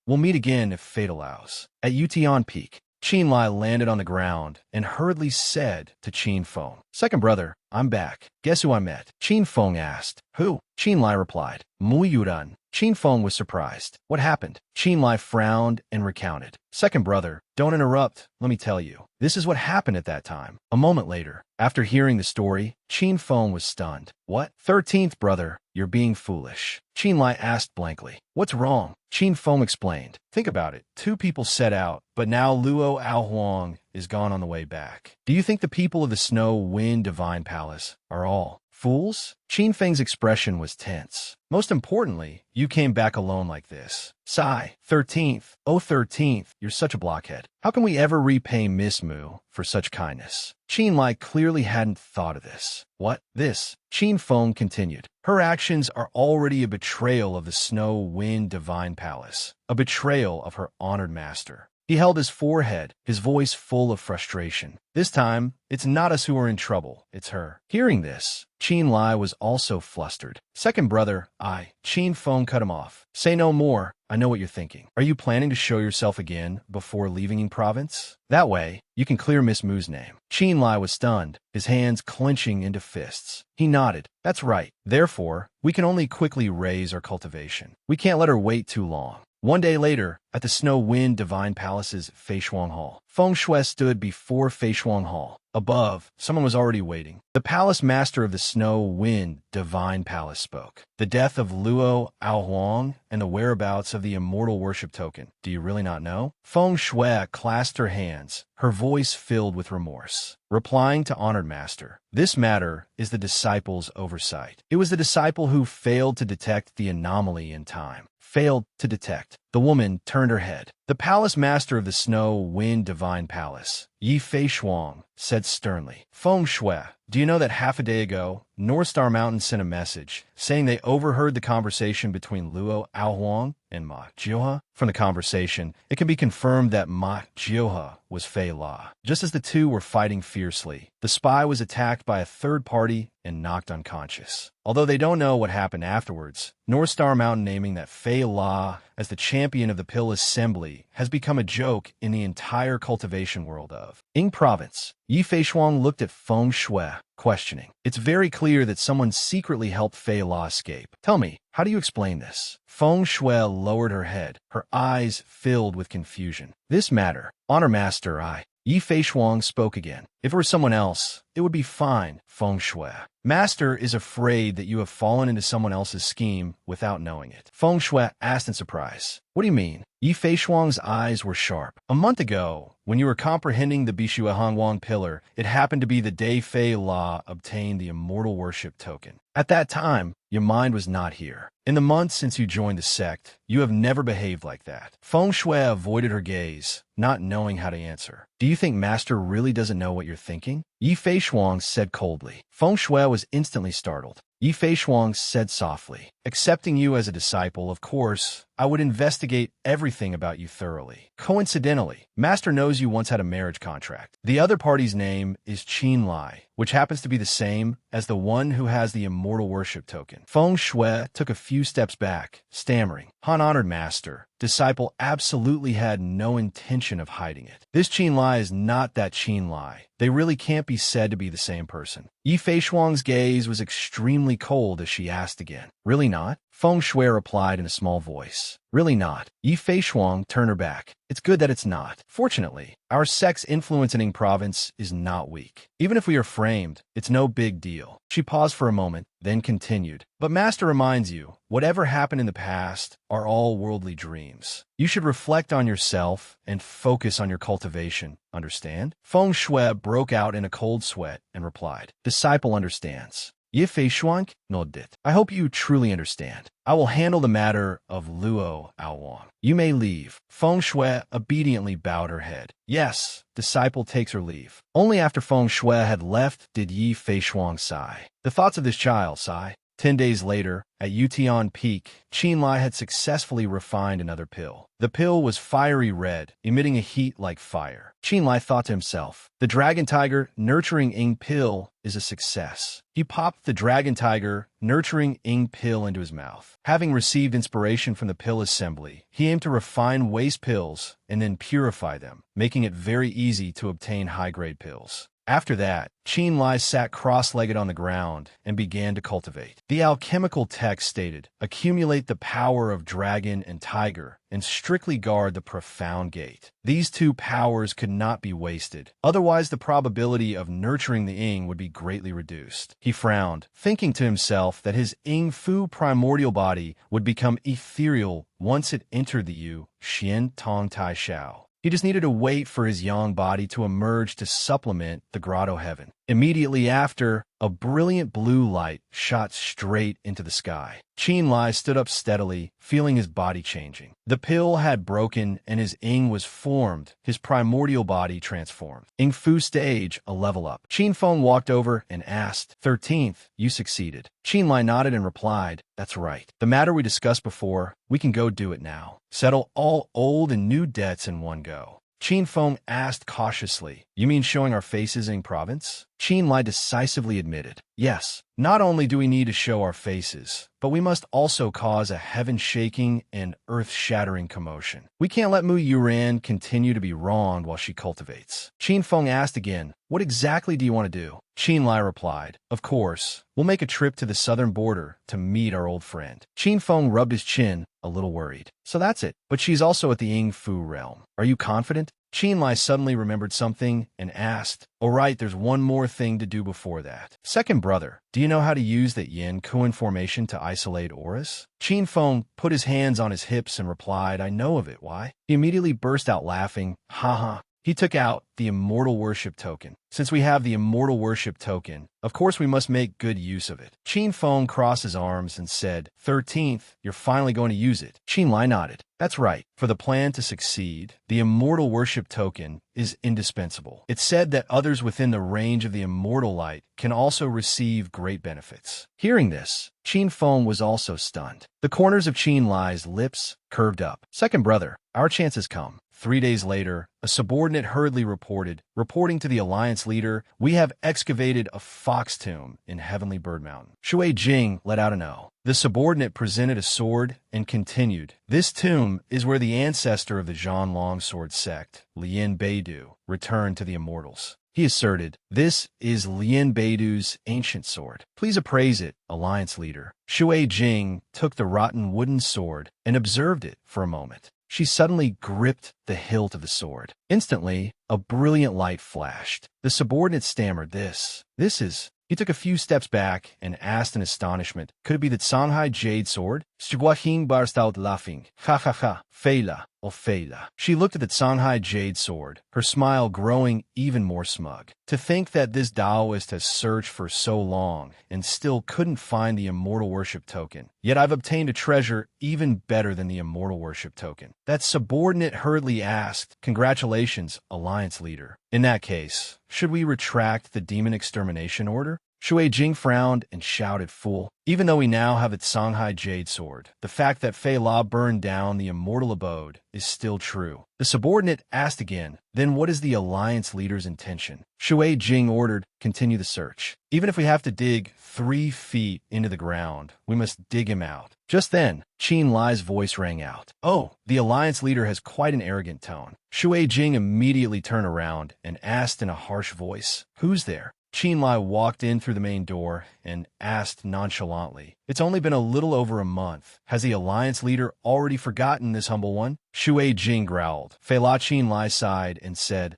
We'll meet again if fate allows. At Yutian Peak, Qinlai landed on the ground and hurriedly said to Qin Feng, Second brother, I'm back. Guess who I met? Qin Feng asked. Who? Qinlai replied. Mu Yuran. Qin Feng was surprised. What happened? Qinlai frowned and recounted. Second brother, don't interrupt. Let me tell you. This is what happened at that time. A moment later, after hearing the story, Qin Feng was stunned. What? 13th brother, you're being foolish. Qinlai asked blankly. What's wrong? Qin Feng explained. Think about it. Two people set out, but now Luo Aohuang is gone on the way back. Do you think the people of the Snow Wind Divine Palace are all fools? Qin Feng's expression was tense. Most importantly, you came back alone like this. Sigh, 13th. Oh, 13th, you're such a blockhead. How can we ever repay Miss Mu for such kindness? Qinlai clearly hadn't thought of this. What? This? Qin Feng continued. Her actions are already a betrayal of the Snow Wind Divine Palace, a betrayal of her honored master. He held his forehead, his voice full of frustration. This time, it's not us who are in trouble, it's her. Hearing this, Qinlai was also flustered. Second brother, Qin Feng cut him off. Say no more. I know what you're thinking. Are you planning to show yourself again before leaving Ning province? That way, you can clear Miss Mu's name. Qinlai was stunned, his hands clenching into fists. He nodded. That's right. Therefore, we can only quickly raise our cultivation. We can't let her wait too long. One day later, at the Snow Wind Divine Palace's Feishuang Hall, Feng Shui stood before Feishuang Hall. Above, someone was already waiting. The palace master of the Snow Wind Divine Palace spoke. The death of Luo Aohuang and the whereabouts of the immortal worship token. Do you really not know? Feng Shui clasped her hands, her voice filled with remorse. Replying to Honored Master, this matter is the disciple's oversight. It was the disciple who failed to detect the anomaly in time. Failed to detect. The woman turned her head. The palace master of the Snow Wind Divine Palace, Yi Feishuang, said sternly, Feng Shui, do you know that half a day ago, North Star Mountain sent a message saying they overheard the conversation between Luo Aohuang and Ma Jioha? From the conversation, it can be confirmed that Ma Jioha was Fei La. Just as the two were fighting fiercely, the spy was attacked by a third party and knocked unconscious. Although they don't know what happened afterwards, North Star Mountain naming that Fei La as the champion of the Pill Assembly has become a joke in the entire cultivation world of Ning Province. Yi Feishuang looked at Feng Shui, questioning. It's very clear that someone secretly helped Fei La escape. Tell me, how do you explain this? Feng Shui lowered her head, her eyes filled with confusion. This matter, Honor Master, Yi Feishuang spoke again. If it were someone else, it would be fine, Feng Shui. Master is afraid that you have fallen into someone else's scheme without knowing it. Feng Shui asked in surprise. What do you mean? Yi Feishuang's eyes were sharp. A month ago, when you were comprehending the Bishua Hongwang pillar, it happened to be the day Fei La obtained the immortal worship token. At that time, your mind was not here. In the months since you joined the sect, you have never behaved like that. Feng Shui avoided her gaze, not knowing how to answer. Do you think Master really doesn't know what you're thinking? Yi Feishuang said coldly. Feng Shui was instantly startled. Yi Feishuang said softly, accepting you as a disciple, of course, I would investigate everything about you thoroughly. Coincidentally, Master knows you once had a marriage contract. The other party's name is Qin Lai, which happens to be the same as the one who has the immortal worship token. Feng Shui took a few steps back, stammering, Han-honored Master, disciple absolutely had no intention of hiding it. This Qin Lai is not that Qin Lai. They really can't be said to be the same person. Yi Feishuang's gaze was extremely cold as she asked again. Really not? Feng Shui replied in a small voice. Really not. Yi Feishuang turned her back. It's good that it's not. Fortunately, our sect's influence in Ing province is not weak. Even if we are framed, it's no big deal. She paused for a moment, then continued. But Master reminds you, whatever happened in the past are all worldly dreams. You should reflect on yourself and focus on your cultivation. Understand? Feng Shui broke out in a cold sweat and replied, Disciple understands. Yi Feishuang nodded. I hope you truly understand. I will handle the matter of Luo Aowang. You may leave. Feng Shui obediently bowed her head. Yes, disciple takes her leave. Only after Feng Shui had left did Yi Feishuang sigh. The thoughts of this child, sigh. 10 days later, at Yutian Peak, Qin Lai had successfully refined another pill. The pill was fiery red, emitting a heat like fire. Qin Lai thought to himself, the Dragon Tiger Nurturing Ing pill is a success. He popped the Dragon Tiger Nurturing Ing pill into his mouth. Having received inspiration from the pill assembly, he aimed to refine waste pills and then purify them, making it very easy to obtain high-grade pills. After that, Qin Lai sat cross-legged on the ground and began to cultivate. The alchemical text stated, accumulate the power of dragon and tiger and strictly guard the profound gate. These two powers could not be wasted, otherwise the probability of nurturing the Ing would be greatly reduced. He frowned, thinking to himself that his Ing Fu primordial body would become ethereal once it entered the Yu, Xian Tong Tai Shao. He just needed to wait for his yang body to emerge to supplement the grotto heaven. Immediately after, a brilliant blue light shot straight into the sky. Qin Lai stood up steadily, feeling his body changing. The pill had broken and his Ing was formed, his primordial body transformed. Ing Fu stage, a level up. Qin Feng walked over and asked, 13th, you succeeded. Qin Lai nodded and replied, that's right. The matter we discussed before, we can go do it now. Settle all old and new debts in one go. Qin Feng asked cautiously, you mean showing our faces in province? Qin Lai decisively admitted, yes, not only do we need to show our faces, but we must also cause a heaven-shaking and earth-shattering commotion. We can't let Mu Yuran continue to be wronged while she cultivates. Qin Feng asked again, what exactly do you want to do? Qin Lai replied, of course, we'll make a trip to the southern border to meet our old friend. Qin Feng rubbed his chin, a little worried. So that's it. But she's also at the Ing Fu realm. Are you confident? Qin Lai suddenly remembered something and asked, all right, there's one more thing to do before that. Second brother, do you know how to use the Yin Kuan formation to isolate auras? Qin Feng put his hands on his hips and replied, I know of it. Why? He immediately burst out laughing. Ha. He took out the immortal worship token. Since we have the immortal worship token, of course we must make good use of it. Qin Feng crossed his arms and said, 13th, you're finally going to use it. Qin Lai nodded. That's right. For the plan to succeed, the immortal worship token is indispensable. It's said that others within the range of the immortal light can also receive great benefits. Hearing this, Qin Feng was also stunned. The corners of Qin Lai's lips curved up. Second brother, our chance has come. 3 days later, a subordinate hurriedly reporting to the alliance leader, we have excavated a fox tomb in Heavenly Bird Mountain. Shui Jing let out an O. The subordinate presented a sword and continued, this tomb is where the ancestor of the Zhan Longsword sect, Lien Beidu, returned to the immortals. He asserted, this is Lien Beidu's ancient sword. Please appraise it, alliance leader. Shui Jing took the rotten wooden sword and observed it for a moment. She suddenly gripped the hilt of the sword. Instantly, a brilliant light flashed. The subordinate stammered, this is... He took a few steps back and asked in astonishment, could it be the Songhai Jade Sword? Siguahing burst out laughing. Ha ha ha, Feila, oh Feila. She looked at the Songhai jade sword, her smile growing even more smug. To think that this Taoist has searched for so long and still couldn't find the immortal worship token. Yet I've obtained a treasure even better than the immortal worship token. That subordinate hurriedly asked, "Congratulations, Alliance leader. In that case, should we retract the demon extermination order?" Shui Jing frowned and shouted, "Fool. Even though we now have its Songhai Jade Sword, the fact that Fei La burned down the immortal abode is still true." The subordinate asked again, "Then what is the Alliance leader's intention?" Shui Jing ordered, "Continue the search. Even if we have to dig 3 feet into the ground, we must dig him out." Just then, Qin Lai's voice rang out. "Oh, the Alliance leader has quite an arrogant tone." Shui Jing immediately turned around and asked in a harsh voice, "Who's there?" Qin Lai walked in through the main door and asked nonchalantly, "It's only been a little over a month. Has the Alliance leader already forgotten this humble one?" Shui Jing growled. Fei La Qin Lai sighed and said,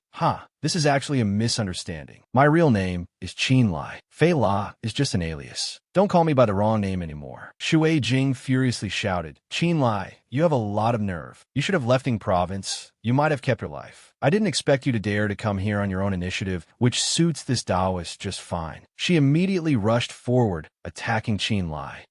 This is actually a misunderstanding. My real name is Qin Lai. Fei La is just an alias. Don't call me by the wrong name anymore." Shui Jing furiously shouted, "Qin Lai, you have a lot of nerve. You should have left Ying province. You might have kept your life. I didn't expect you to dare to come here on your own initiative, which suits this Taoist just fine." She immediately rushed forward, attacking Qin Lai.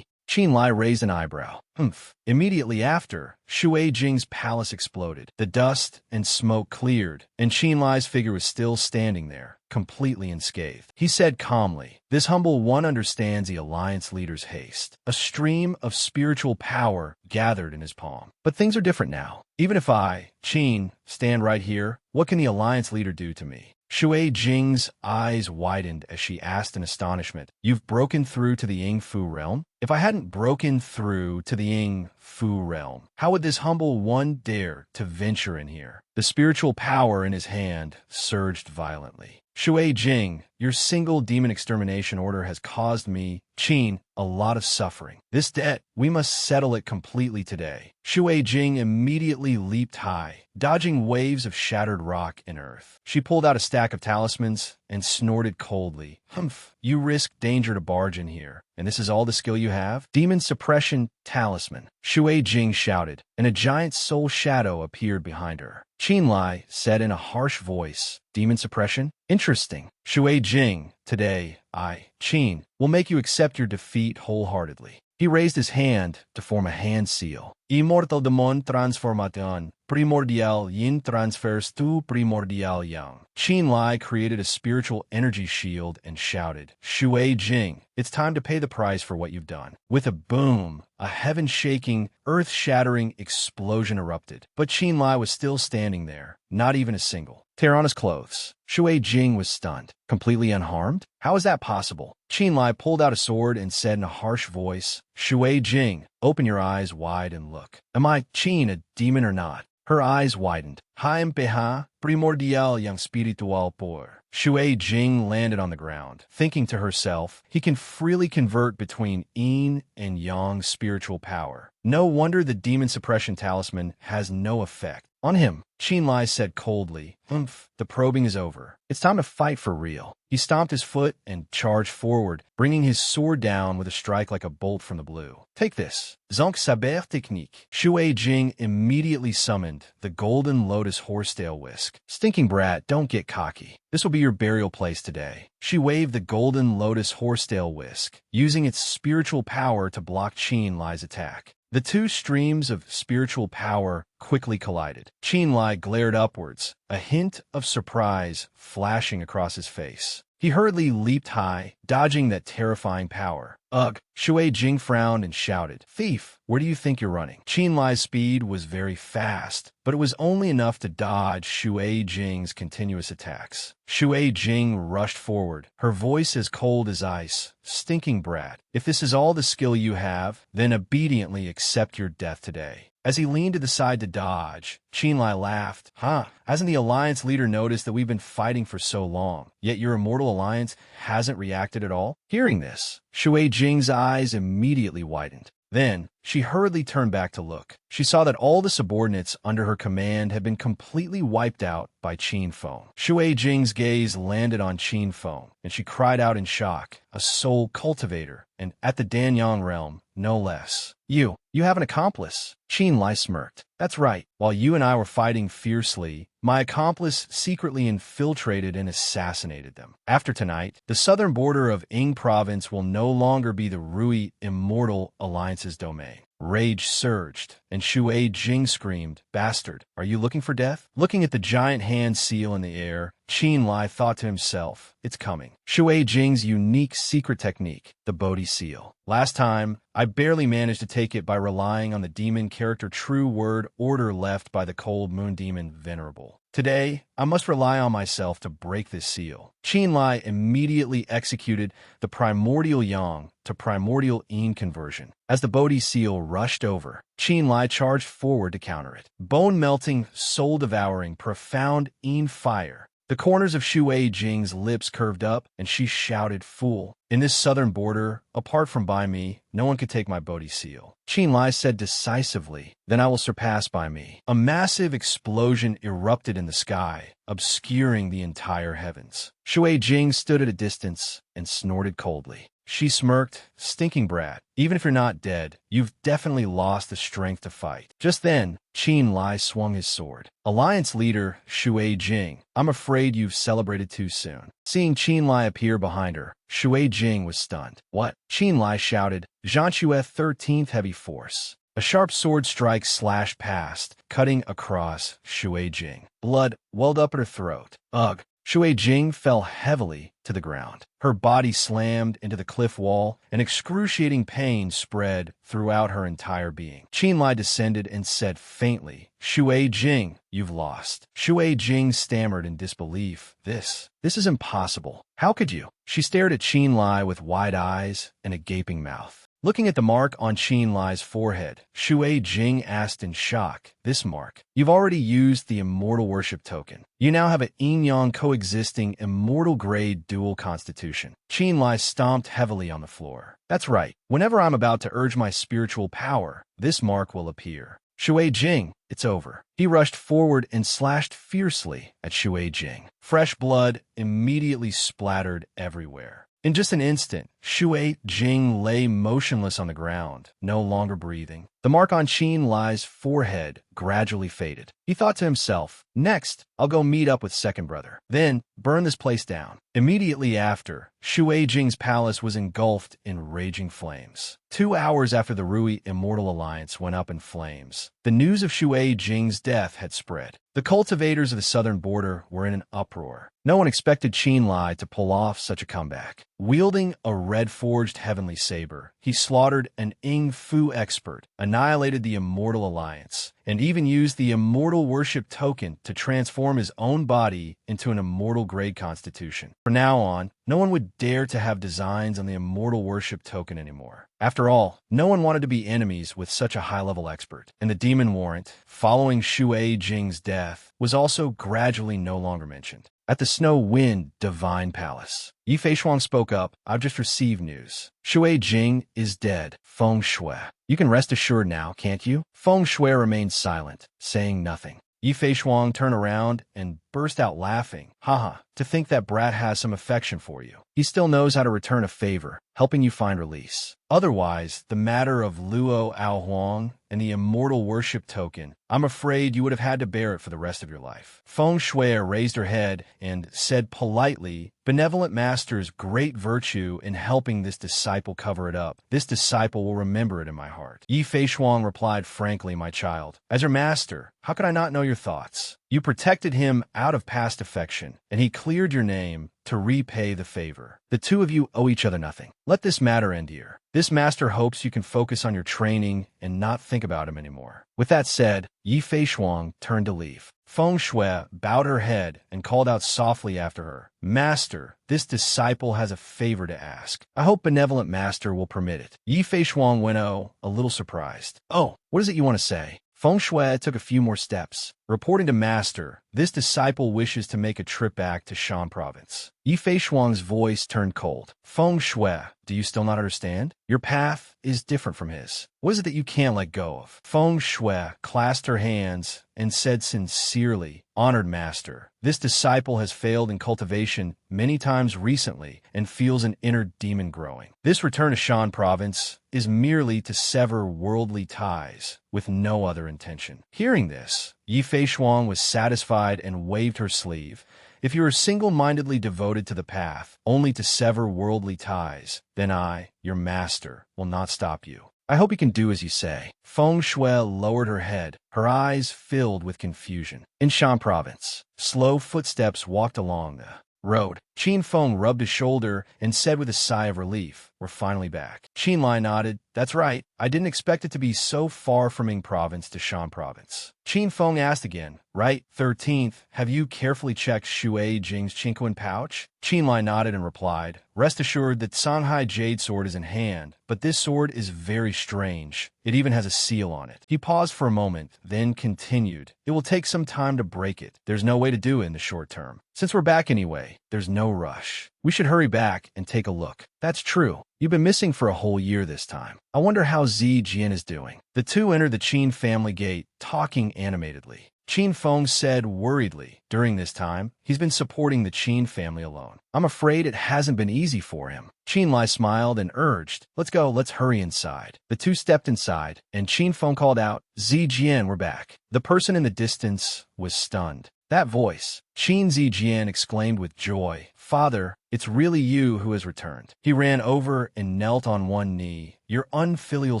Qin Lai raised an eyebrow. "Humph." Immediately after, Shui Jing's palace exploded. The dust and smoke cleared, and Qin Lai's figure was still standing there, completely unscathed. He said calmly, "This humble one understands the Alliance leader's haste." A stream of spiritual power gathered in his palm. But things are different now. Even if I, Qin, stand right here, what can the Alliance leader do to me? Shui Jing's eyes widened as she asked in astonishment, "You've broken through to the Ying Fu realm?" If I hadn't broken through to the Ying Fu realm, how would this humble one dare to venture in here? The spiritual power in his hand surged violently. "Shui Jing, your single demon extermination order has caused me, Qin, a lot of suffering. This debt, we must settle it completely today." Shui Jing immediately leaped high, dodging waves of shattered rock and earth. She pulled out a stack of talismans and snorted coldly. "Humph, you risk danger to barge in here, and this is all the skill you have? Demon suppression talisman." Shui Jing shouted, and a giant soul shadow appeared behind her. Qin Lai said in a harsh voice, "Demon suppression? Interesting. Shui Jing, today, I, Qin, will make you accept your defeat wholeheartedly." He raised his hand to form a hand seal. "Immortal demon transformation, primordial yin transfers to primordial yang." Qin Lai created a spiritual energy shield and shouted, "Shui Jing, it's time to pay the price for what you've done." With a boom, a heaven-shaking, earth-shattering explosion erupted. But Qin Lai was still standing there, not even a single tear on his clothes. Shui Jing was stunned. Completely unharmed? How is that possible? Qin Lai pulled out a sword and said in a harsh voice, "Shui Jing, open your eyes wide and look. Am I, Qin, a demon or not?" Her eyes widened. "Haim peha, primordial yang spiritual por." Shui Jing landed on the ground, thinking to herself, he can freely convert between yin and yang spiritual power. No wonder the demon suppression talisman has no effect on him. Qin Lai said coldly, "Humph, the probing is over. It's time to fight for real." He stomped his foot and charged forward, bringing his sword down with a strike like a bolt from the blue. "Take this. Zonk Saber Technique." Shui Jing immediately summoned the golden lotus horsetail whisk. "Stinking brat, don't get cocky. This will be your burial place today." She waved the golden lotus horsetail whisk, using its spiritual power to block Qin Lai's attack. The two streams of spiritual power quickly collided. Qin Lai glared upwards, a hint of surprise flashing across his face. He hurriedly leaped high, dodging that terrifying power. "Ugh!" Shui Jing frowned and shouted, "Thief, where do you think you're running?" Qin Lai's speed was very fast, but it was only enough to dodge Shui Jing's continuous attacks. Shui Jing rushed forward, her voice as cold as ice. "Stinking brat, if this is all the skill you have, then obediently accept your death today." As he leaned to the side to dodge, Qin Lai laughed. Hasn't the Alliance leader noticed that we've been fighting for so long, yet your immortal alliance hasn't reacted at all?" Hearing this, Shui Jing's eyes immediately widened. Then, She hurriedly turned back to look. She saw that all the subordinates under her command had been completely wiped out by Qin Feng. Shui Jing's gaze landed on Qin Feng, and she cried out in shock, a soul cultivator, and at the Danyang realm, no less. You have an accomplice. Qin Lai smirked. That's right. While you and I were fighting fiercely, my accomplice secretly infiltrated and assassinated them. After tonight, the southern border of Ying province will no longer be the Rui Immortal Alliance's domain. Rage surged, and Shui Jing screamed, "Bastard, are you looking for death?" Looking at the giant hand seal in the air, Qin Lai thought to himself, it's coming. Shui Jing's unique secret technique, the Bodhi seal. Last time, I barely managed to take it by relying on the demon character true word order left by the cold moon demon Venerable. Today, I must rely on myself to break this seal. Qin Lai immediately executed the primordial yang to primordial yin conversion. As the Bodhi seal rushed over, Qin Lai charged forward to counter it. Bone-melting, soul-devouring, profound yin fire. The corners of Shui Jing's lips curved up, and she shouted, "Fool! In this southern border, apart from by me, no one could take my Bodhi seal." Qin Lai said decisively, "Then I will surpass by me." A massive explosion erupted in the sky, obscuring the entire heavens. Shui Jing stood at a distance and snorted coldly. She smirked, "Stinking brat. Even if you're not dead, you've definitely lost the strength to fight." Just then, Qin Lai swung his sword. Alliance leader Shui Jing, I'm afraid you've celebrated too soon. Seeing Qin Lai appear behind her, Shui Jing was stunned. What? Qin Lai shouted, "Zhanxue 13th Heavy Force." A sharp sword strike slashed past, cutting across Shui Jing. Blood welled up at her throat. Ugh! Shui Jing fell heavily to the ground. Her body slammed into the cliff wall, and excruciating pain spread throughout her entire being. Qin Lai descended and said faintly, "Shui Jing, you've lost." Shui Jing stammered in disbelief. This is impossible. How could you?" She stared at Qin Lai with wide eyes and a gaping mouth. Looking at the mark on Qin Lai's forehead, Shui Jing asked in shock, "This mark? You've already used the immortal worship token. You now have an yin-yang coexisting immortal-grade dual constitution." Qin Lai stomped heavily on the floor. "That's right. Whenever I'm about to urge my spiritual power, this mark will appear. Shui Jing, it's over." He rushed forward and slashed fiercely at Shui Jing. Fresh blood immediately splattered everywhere. In just an instant, Shui Jing lay motionless on the ground, no longer breathing. The mark on Qin Lai's forehead gradually faded. He thought to himself, "Next, I'll go meet up with second brother. Then, burn this place down." Immediately after, Shui Jing's palace was engulfed in raging flames. 2 hours after the Rui Immortal Alliance went up in flames, the news of Shui Jing's death had spread. The cultivators of the southern border were in an uproar. No one expected Qin Lai to pull off such a comeback. Wielding a red-forged heavenly saber, he slaughtered an Ying Fu expert, annihilated the Immortal Alliance, and even used the Immortal Worship token to transform his own body into an immortal grade constitution. From now on, no one would dare to have designs on the Immortal Worship token anymore. After all, no one wanted to be enemies with such a high-level expert, and the demon warrant, following Shui Jing's death, was also gradually no longer mentioned. At the Snow Wind Divine Palace, Yi Feishuang spoke up, "I've just received news. Shui Jing is dead. Feng Shui. You can rest assured now, can't you?" Feng Shui remained silent, saying nothing. Yi Feishuang turned around and burst out laughing. "Haha, to think that brat has some affection for you. He still knows how to return a favor, helping you find release. Otherwise, the matter of Luo Aohuang and the immortal worship token, I'm afraid you would have had to bear it for the rest of your life." Feng Shui raised her head and said politely, "Benevolent Master's great virtue in helping this disciple cover it up. This disciple will remember it in my heart." Yi Feishuang replied frankly, "My child, as your master, how could I not know your thoughts? You protected him out of past affection, and he cleared your name to repay the favor. The two of you owe each other nothing. Let this matter end here. This master hopes you can focus on your training and not think about him anymore." With that said, Yi Feishuang turned to leave. Feng Shui bowed her head and called out softly after her, "Master, this disciple has a favor to ask. I hope benevolent master will permit it." Yi Feishuang went a little surprised. "Oh, what is it you want to say?" Feng Shui took a few more steps, Reporting to Master, this disciple wishes to make a trip back to Shan Province. Yi Fei Shuang's voice turned cold. Feng Shui, do you still not understand? Your path is different from his. What is it that you can't let go of? Feng Shui clasped her hands and said sincerely, Honored Master, this disciple has failed in cultivation many times recently and feels an inner demon growing. This return to Shan Province is merely to sever worldly ties with no other intention. Hearing this, Yi Fei Shuang was satisfied and waved her sleeve. If you are single-mindedly devoted to the path, only to sever worldly ties, then I, your master, will not stop you. I hope you can do as you say. Feng Shui lowered her head, her eyes filled with confusion. In Shan Province, slow footsteps walked along the road. Qin Feng rubbed his shoulder and said with a sigh of relief, We're finally back. Qin Lai nodded. That's right. I didn't expect it to be so far from Ming Province to Shan Province. Qin Feng asked again, Right, 13th, have you carefully checked Shui Jing's Chinquan pouch? Qin Lai nodded and replied, Rest assured that Sanhai Jade Sword is in hand, but this sword is very strange. It even has a seal on it. He paused for a moment, then continued, It will take some time to break it. There's no way to do it in the short term. Since we're back anyway, there's no rush. We should hurry back and take a look. That's true. You've been missing for a whole year this time. I wonder how Zi Jian is doing. The two entered the Qin family gate, talking animatedly. Qin Feng said worriedly, during this time, he's been supporting the Qin family alone. I'm afraid it hasn't been easy for him. Qin Lai smiled and urged, Let's go, let's hurry inside. The two stepped inside, and Qin Feng called out, Zi Jian, we're back. The person in the distance was stunned. That voice, Qin Zijian exclaimed with joy, Father, it's really you who has returned. He ran over and knelt on one knee. Your unfilial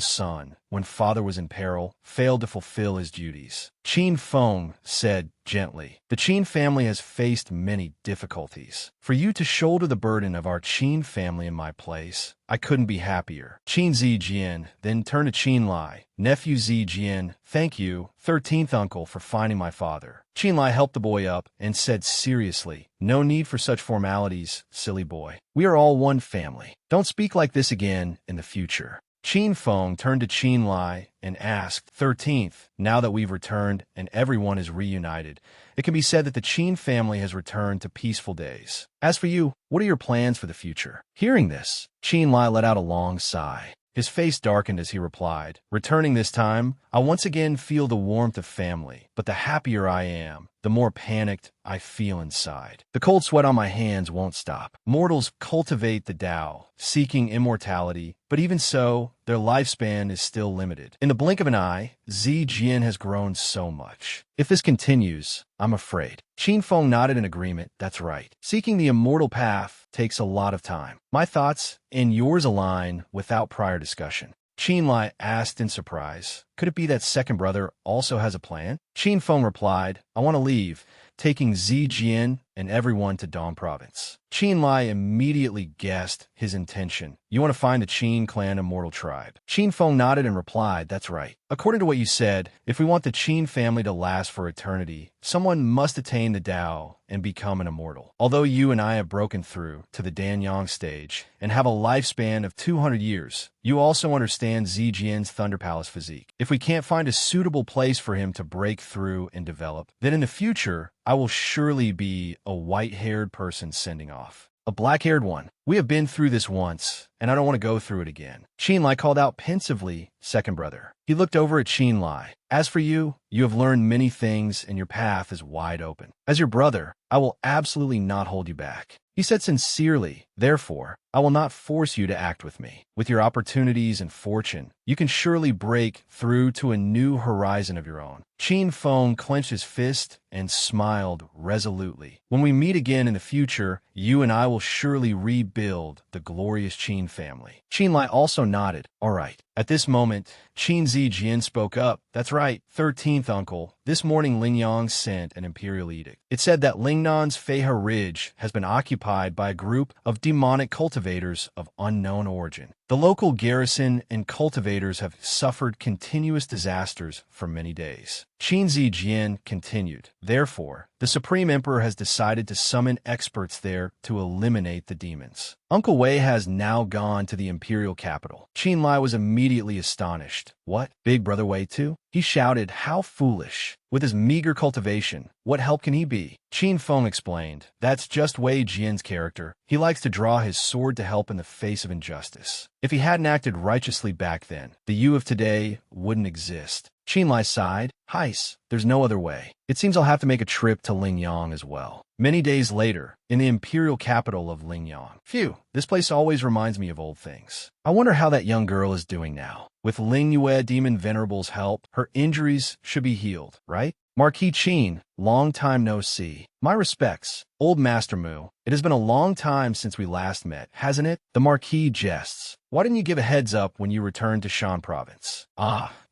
son, when father was in peril, failed to fulfill his duties. Qin Feng said gently, The Qin family has faced many difficulties. For you to shoulder the burden of our Qin family in my place, I couldn't be happier. Qin Zijian then turned to Qin Lai. Nephew Zijian, thank you, 13th uncle, for finding my father. Qin Lai helped the boy up and said seriously, No need for such formalities, silly boy. We are all one family. Don't speak like this again in the future. Qin Feng turned to Qin Lai and asked, 13th, now that we've returned and everyone is reunited, it can be said that the Qin family has returned to peaceful days. As for you, what are your plans for the future? Hearing this, Qin Lai let out a long sigh. His face darkened as he replied, Returning this time, I once again feel the warmth of family, but the happier I am, the more panicked I feel inside. The cold sweat on my hands won't stop. Mortals cultivate the Tao, seeking immortality, but even so, their lifespan is still limited. In the blink of an eye, Zi Jian has grown so much. If this continues, I'm afraid. Qin Feng nodded in agreement. That's right. Seeking the immortal path takes a lot of time. My thoughts and yours align without prior discussion. Qin Lai asked in surprise, Could it be that second brother also has a plan? Qin Feng replied, I want to leave, taking Zi Jian and everyone to Dong Province. Qin Lai immediately guessed his intention. You want to find the Qin clan immortal tribe. Qin Feng nodded and replied, That's right. According to what you said, if we want the Qin family to last for eternity, someone must attain the Tao and become an immortal. Although you and I have broken through to the Danyang stage and have a lifespan of 200 years, you also understand Zi Jian's Thunder Palace physique. If we can't find a suitable place for him to break through and develop, then in the future, I will surely be a white-haired person sending off. A black-haired one. We have been through this once, and I don't want to go through it again. Qin Lai called out pensively, Second brother. He looked over at Qin Lai. As for you, you have learned many things and your path is wide open. As your brother, I will absolutely not hold you back. He said sincerely, Therefore, I will not force you to act with me. With your opportunities and fortune, you can surely break through to a new horizon of your own. Qin Feng clenched his fist and smiled resolutely. When we meet again in the future, you and I will surely rebuild the glorious Qin family. Qin Lai also nodded. All right. At this moment, Qin Zijian spoke up. That's right, 13th uncle. This morning Lingyang sent an imperial edict. It said that Lingnan's Feihe Ridge has been occupied by a group of demonic cultivators of unknown origin. The local garrison and cultivators have suffered continuous disasters for many days. Qin Zijian continued. Therefore, the Supreme Emperor has decided to summon experts there to eliminate the demons. Uncle Wei has now gone to the imperial capital. Qin Lai was immediately astonished. What? Big Brother Wei too? He shouted, how foolish. With his meager cultivation, what help can he be? Qin Feng explained, that's just Wei Jian's character. He likes to draw his sword to help in the face of injustice. If he hadn't acted righteously back then, the you of today wouldn't exist. Qin Lai sighed. Heis, there's no other way. It seems I'll have to make a trip to Lingyang as well. Many days later, in the imperial capital of Lingyang. Phew, this place always reminds me of old things. I wonder how that young girl is doing now. With Ling Yue Demon Venerable's help, her injuries should be healed, right? Marquis Qin, long time no see. My respects, old Master Mu. It has been a long time since we last met, hasn't it? The Marquis jests. Why didn't you give a heads up when you returned to Shan Province?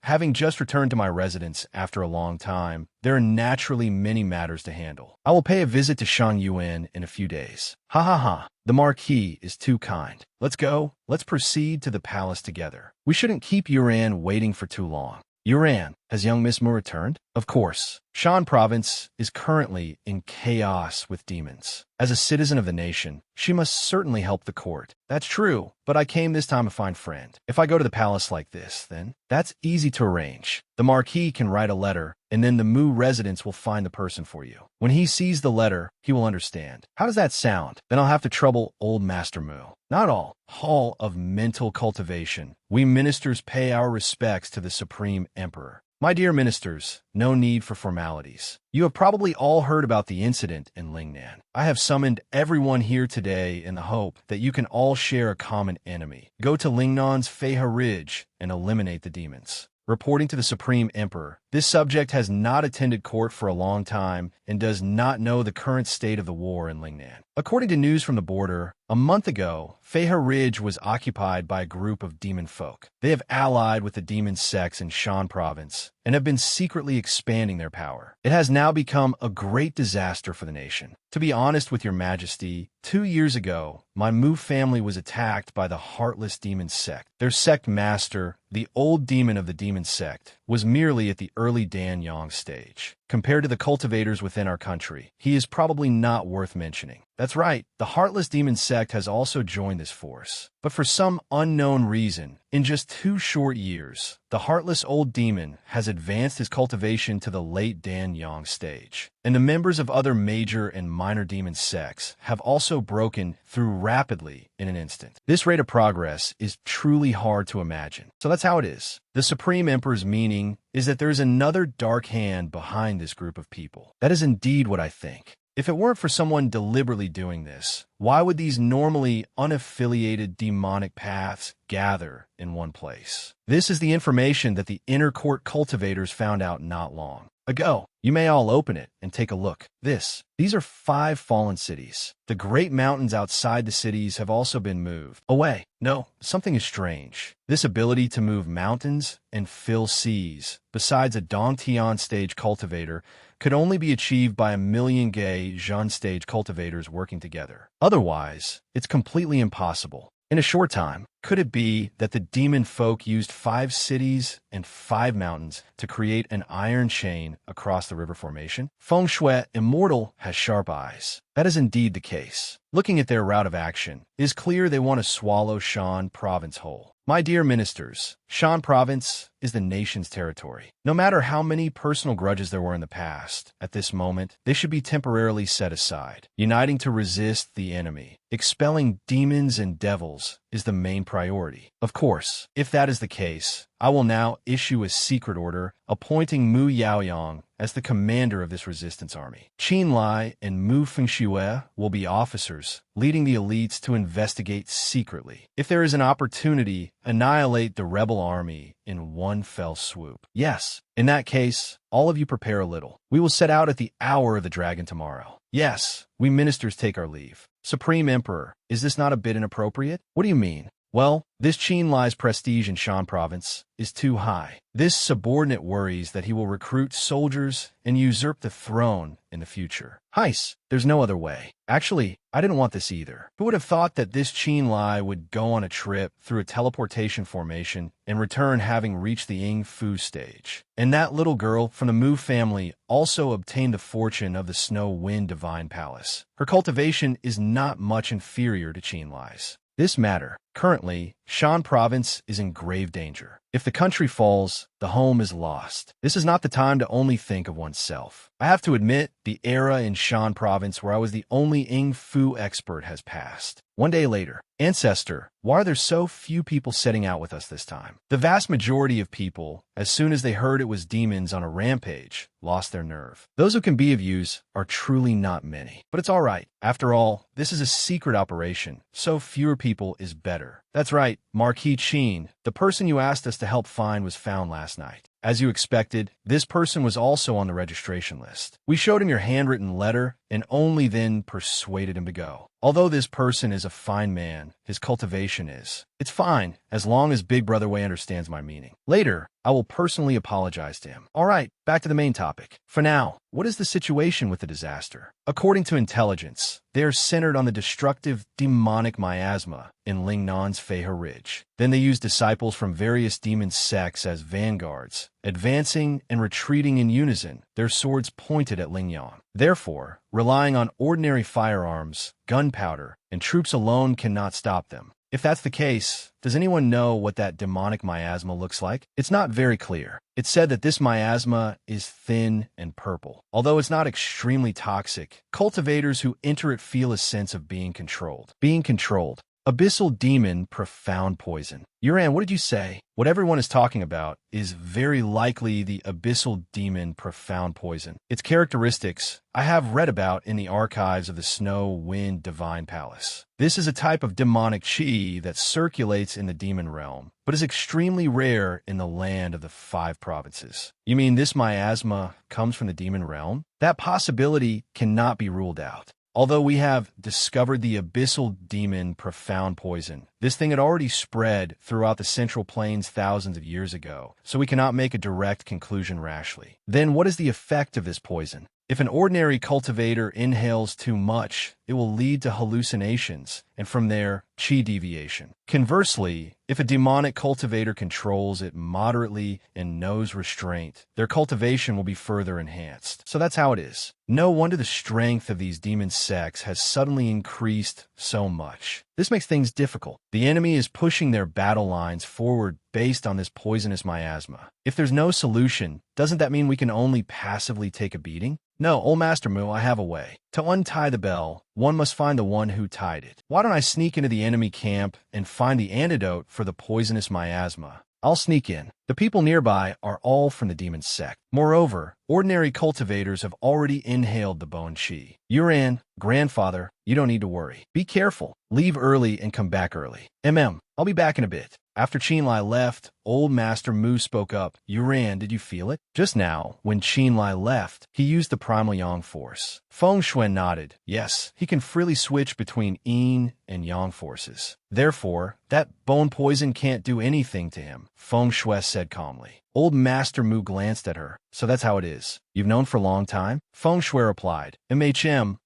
Having just returned to my residence after a long time, there are naturally many matters to handle. I will pay a visit to Shang Yuan in a few days. Ha ha ha. The Marquis is too kind. Let's go. Let's proceed to the palace together. We shouldn't keep Yuan waiting for too long. Yuan, has young Miss Mu returned? Of course. Shan Province is currently in chaos with demons. As a citizen of the nation, she must certainly help the court. That's true, but I came this time to find friend. If I go to the palace like this, then that's easy to arrange. The Marquis can write a letter, and then the Mu residents will find the person for you. When he sees the letter, he will understand. How does that sound? Then I'll have to trouble old Master Mu. Not all. Hall of mental cultivation. We ministers pay our respects to the Supreme Emperor. My dear ministers, no need for formalities. You have probably all heard about the incident in Lingnan. I have summoned everyone here today in the hope that you can all share a common enemy. Go to Lingnan's Feiha Ridge and eliminate the demons. Reporting to the Supreme Emperor, this subject has not attended court for a long time and does not know the current state of the war in Lingnan. According to news from the border, a month ago, Feiha Ridge was occupied by a group of demon folk. They have allied with the demon sects in Shan Province and have been secretly expanding their power. It has now become a great disaster for the nation. To be honest with your majesty, 2 years ago, my Mu family was attacked by the heartless demon sect. Their sect master, the old demon of the demon sect, was merely at the early Danyang stage. Compared to the cultivators within our country, he is probably not worth mentioning. That's right, the Heartless Demon sect has also joined this force. But for some unknown reason, in just 2 short years, the Heartless Old Demon has advanced his cultivation to the late Danyang stage. And the members of other major and minor demon sects have also broken through rapidly in an instant. This rate of progress is truly hard to imagine. So that's how it is. The Supreme Emperor's meaning is that there is another dark hand behind this group of people. That is indeed what I think. If it weren't for someone deliberately doing this, why would these normally unaffiliated demonic paths gather in one place? This is the information that the inner court cultivators found out not long ago. You may all open it and take a look. These are 5 fallen cities. The great mountains outside the cities have also been moved away. No, something is strange. This ability to move mountains and fill seas, besides a Dongtian stage cultivator, could only be achieved by a million gay Zhan stage cultivators working together. Otherwise, it's completely impossible. In a short time, could it be that the demon folk used 5 cities and 5 mountains to create an iron chain across the river formation? Feng Shui Immortal has sharp eyes. That is indeed the case. Looking at their route of action, it is clear they want to swallow Shan Province whole. My dear ministers, Shan Province is the nation's territory. No matter how many personal grudges there were in the past, at this moment, they should be temporarily set aside. Uniting to resist the enemy, expelling demons and devils is the main priority. Of course, if that is the case, I will now issue a secret order appointing Mu Yaoyang as the commander of this resistance army. Qin Lai and Mu Fengxue will be officers, leading the elites to investigate secretly. If there is an opportunity, annihilate the rebel army in one fell swoop. Yes, in that case, all of you prepare a little. We will set out at the hour of the dragon tomorrow. Yes, we ministers take our leave. Supreme Emperor, is this not a bit inappropriate? What do you mean? Well, this Qin Lai's prestige in Shan province is too high. This subordinate worries that he will recruit soldiers and usurp the throne in the future. Heis, there's no other way. Actually, I didn't want this either. Who would have thought that this Qin Lai would go on a trip through a teleportation formation and return having reached the Ying Fu stage? And that little girl from the Mu family also obtained the fortune of the Snow Wind Divine Palace. Her cultivation is not much inferior to Qin Lai's. This matter. Currently, Shan province is in grave danger. If the country falls, the home is lost. This is not the time to only think of oneself. I have to admit, the era in Shan province where I was the only Ying Fu expert has passed. One day later, Ancestor, why are there so few people setting out with us this time? The vast majority of people, as soon as they heard it was demons on a rampage, lost their nerve. Those who can be of use are truly not many. But it's all right. After all, this is a secret operation, so fewer people is better. That's right, Marquis Qin, the person you asked us to help find was found last night. As you expected, this person was also on the registration list. We showed him your handwritten letter and only then persuaded him to go. Although this person is a fine man, his cultivation is. It's fine, as long as Big Brother Wei understands my meaning. Later, I will personally apologize to him. All right, back to the main topic. For now, what is the situation with the disaster? According to intelligence, they are centered on the destructive demonic miasma in Lingnan's Feihe Ridge. Then they use disciples from various demon sects as vanguards, advancing and retreating in unison, their swords pointed at Lingnan. Therefore, relying on ordinary firearms, gunpowder, and troops alone cannot stop them. If that's the case, does anyone know what that demonic miasma looks like? It's not very clear. It's said that this miasma is thin and purple. Although it's not extremely toxic, cultivators who enter it feel a sense of being controlled. Being controlled. Abyssal demon, profound poison. Uran, what did you say? What everyone is talking about is very likely the abyssal demon profound poison. Its characteristics I have read about in the archives of the Snow Wind Divine Palace. This is a type of demonic chi that circulates in the demon realm, but is extremely rare in the land of the 5 provinces. You mean this miasma comes from the demon realm? That possibility cannot be ruled out. Although we have discovered the abyssal demon profound poison, this thing had already spread throughout the Central Plains thousands of years ago, so we cannot make a direct conclusion rashly. Then what is the effect of this poison? If an ordinary cultivator inhales too much, it will lead to hallucinations, and from there, chi deviation. Conversely, if a demonic cultivator controls it moderately and knows restraint, their cultivation will be further enhanced. So that's how it is. No wonder the strength of these demon sects has suddenly increased so much. This makes things difficult. The enemy is pushing their battle lines forward based on this poisonous miasma. If there's no solution, doesn't that mean we can only passively take a beating? No, old Master Mu, I have a way. To untie the bell, one must find the one who tied it. Why don't I sneak into the enemy camp and find the antidote for the poisonous miasma? I'll sneak in. The people nearby are all from the demon sect. Moreover, ordinary cultivators have already inhaled the bone chi. Uran, grandfather, you don't need to worry. Be careful. Leave early and come back early. I'll be back in a bit. After Qin Lai left, old Master Mu spoke up. Uran, did you feel it? Just now, when Qin Lai left, he used the primal yang force. Feng Xuan nodded. Yes, he can freely switch between yin and yang forces. Therefore, that bone poison can't do anything to him, Feng Shui said calmly. Old Master Mu glanced at her. So that's how it is. You've known for a long time? Feng Shui replied.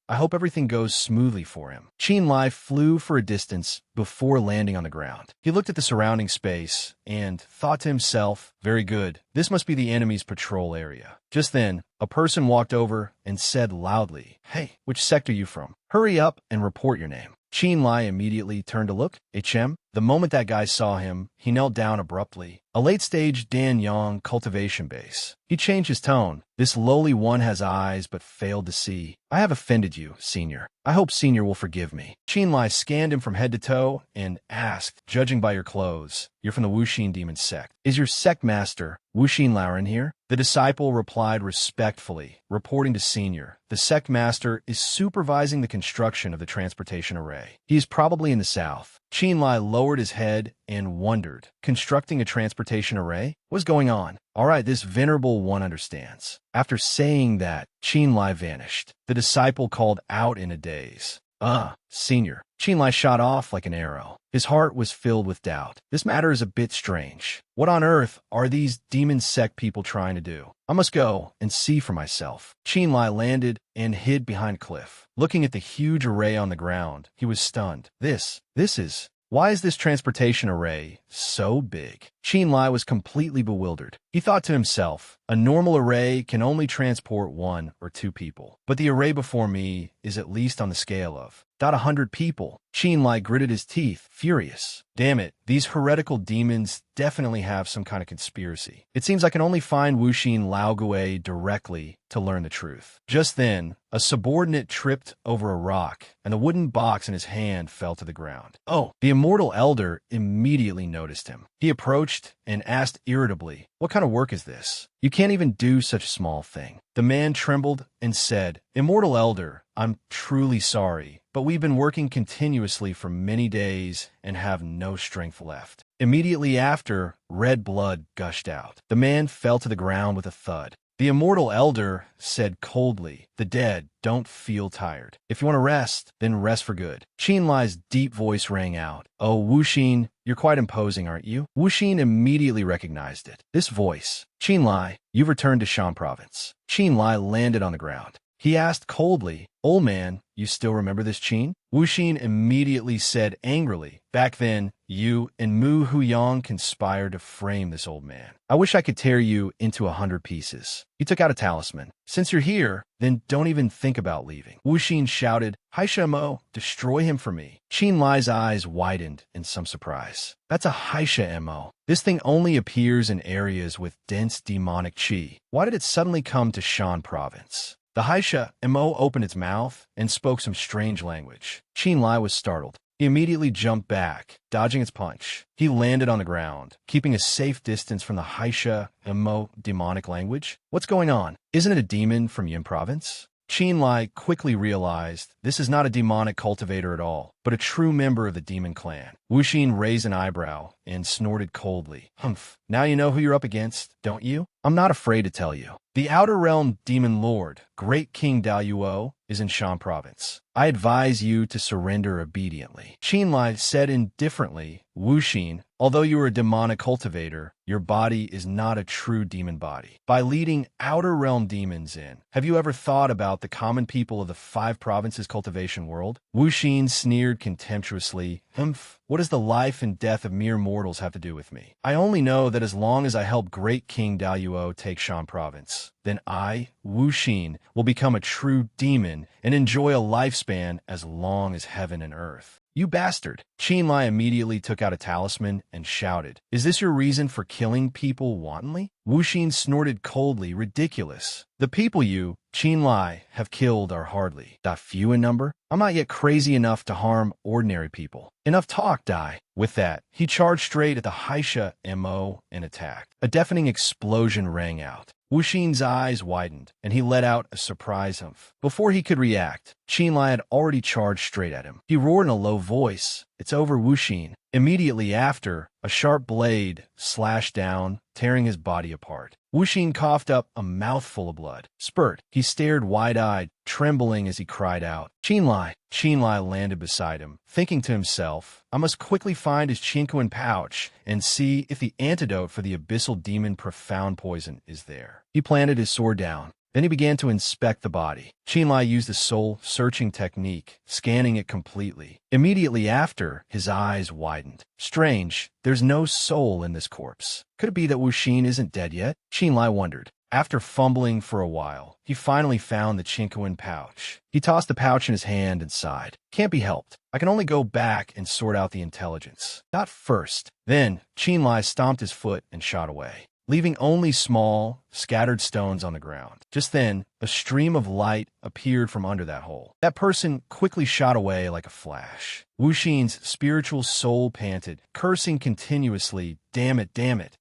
I hope everything goes smoothly for him. Qin Lai flew for a distance before landing on the ground. He looked at the surrounding space and thought to himself, very good, this must be the enemy's patrol area. Just then, a person walked over and said loudly, Hey, which sect are you from? Hurry up and report your name. Qin Lai immediately turned to look. The moment that guy saw him, he knelt down abruptly. A late-stage Dan Yang cultivation base. He changed his tone. This lowly one has eyes but failed to see. I have offended you, Senior. I hope Senior will forgive me. Qin Lai scanned him from head to toe and asked, judging by your clothes, you're from the Wuxin demon sect. Is your sect master, Wuxin Lauren, here? The disciple replied respectfully, reporting to Senior. The sect master is supervising the construction of the transportation array. He is probably in the south. Qin Lai lowered his head and wondered, constructing a transportation array? What's going on? All right, this venerable one understands. After saying that, Qin Lai vanished. The disciple called out in a daze. Senior. Qinlai shot off like an arrow. His heart was filled with doubt. This matter is a bit strange. What on earth are these demon sect people trying to do? I must go and see for myself. Qinlai landed and hid behind a cliff. Looking at the huge array on the ground, he was stunned. Why is this transportation array so big? Qinlai was completely bewildered. He thought to himself, a normal array can only transport 1 or 2 people. But the array before me is at least on the scale of 100 people. Qinlai gritted his teeth, furious. Damn it, these heretical demons definitely have some kind of conspiracy. It seems I can only find Wuxin Laogui directly to learn the truth. Just then, a subordinate tripped over a rock, and the wooden box in his hand fell to the ground. Oh, the immortal elder immediately noticed him. He approached and asked irritably, "What kind of work is this? You can't even do such a small thing." The man trembled and said, "Immortal elder, I'm truly sorry, but we've been working continuously for many days and have no strength left." Immediately after, red blood gushed out. The man fell to the ground with a thud. The immortal elder said coldly, "The dead don't feel tired. If you want to rest, then rest for good." Qinlai's deep voice rang out. "Oh, Wuxin, you're quite imposing, aren't you?" Wuxin immediately recognized it. This voice. "Qinlai, you've returned to Shan province." Qinlai landed on the ground. He asked coldly, "Old man, you still remember this Qin?" Wuxin immediately said angrily, "Back then, you and Mu Huyang conspired to frame this old man. I wish I could tear you into 100 pieces." He took out a talisman. "Since you're here, then don't even think about leaving." Wuxin shouted, "Haisha Mo, destroy him for me." Qinlai's eyes widened in some surprise. "That's a Haisha Mo. This thing only appears in areas with dense demonic qi. Why did it suddenly come to Shan province?" The Haisha Mo opened its mouth and spoke some strange language. Qinlai was startled. He immediately jumped back, dodging its punch. He landed on the ground, keeping a safe distance from the Haisha Mo demonic language. What's going on? Isn't it a demon from Yin province? Qinlai quickly realized this is not a demonic cultivator at all, but a true member of the demon clan. Wuxin raised an eyebrow and snorted coldly. "Humph, now you know who you're up against, don't you? I'm not afraid to tell you. The Outer Realm Demon Lord, Great King Daoyuo, is in Shan province. I advise you to surrender obediently." Qinlai said indifferently, "Wuxin, although you are a demonic cultivator, your body is not a true demon body. By leading Outer Realm demons in, have you ever thought about the common people of the 5 provinces cultivation world?" Wuxin sneered contemptuously. "Humph, what does the life and death of mere mortals have to do with me? I only know that as long as I help Great King Daoyuo take Shan province, then I, Wuxin, will become a true demon and enjoy a lifespan as long as heaven and earth." "You bastard!" Qinlai immediately took out a talisman and shouted, "Is this your reason for killing people wantonly?" Wuxin snorted coldly, "Ridiculous. The people you, Qinlai, have killed are hardly that few in number. I'm not yet crazy enough to harm ordinary people. Enough talk, Dai." With that, he charged straight at the Haisha Mo and attacked. A deafening explosion rang out. Wuxin's eyes widened, and he let out a surprise humph. Before he could react, Qinlai had already charged straight at him. He roared in a low voice, "It's over, Wuxin." Immediately after, a sharp blade slashed down, tearing his body apart. Wuxin coughed up a mouthful of blood. Spurt. He stared wide-eyed, trembling as he cried out, "Qinlai!" Qinlai landed beside him, thinking to himself, I must quickly find his Chinquan pouch and see if the antidote for the abyssal demon profound poison is there. He planted his sword down. Then he began to inspect the body. Qinlai used a soul-searching technique, scanning it completely. Immediately after, his eyes widened. Strange, there's no soul in this corpse. Could it be that Wuxin isn't dead yet? Qinlai wondered. After fumbling for a while, he finally found the Chinquan pouch. He tossed the pouch in his hand and sighed. Can't be helped. I can only go back and sort out the intelligence. Not first. Then, Qinlai stomped his foot and shot away, leaving only small, scattered stones on the ground. Just then, a stream of light appeared from under that hole. That person quickly shot away like a flash. Wuxin's spiritual soul panted, cursing continuously, damn it,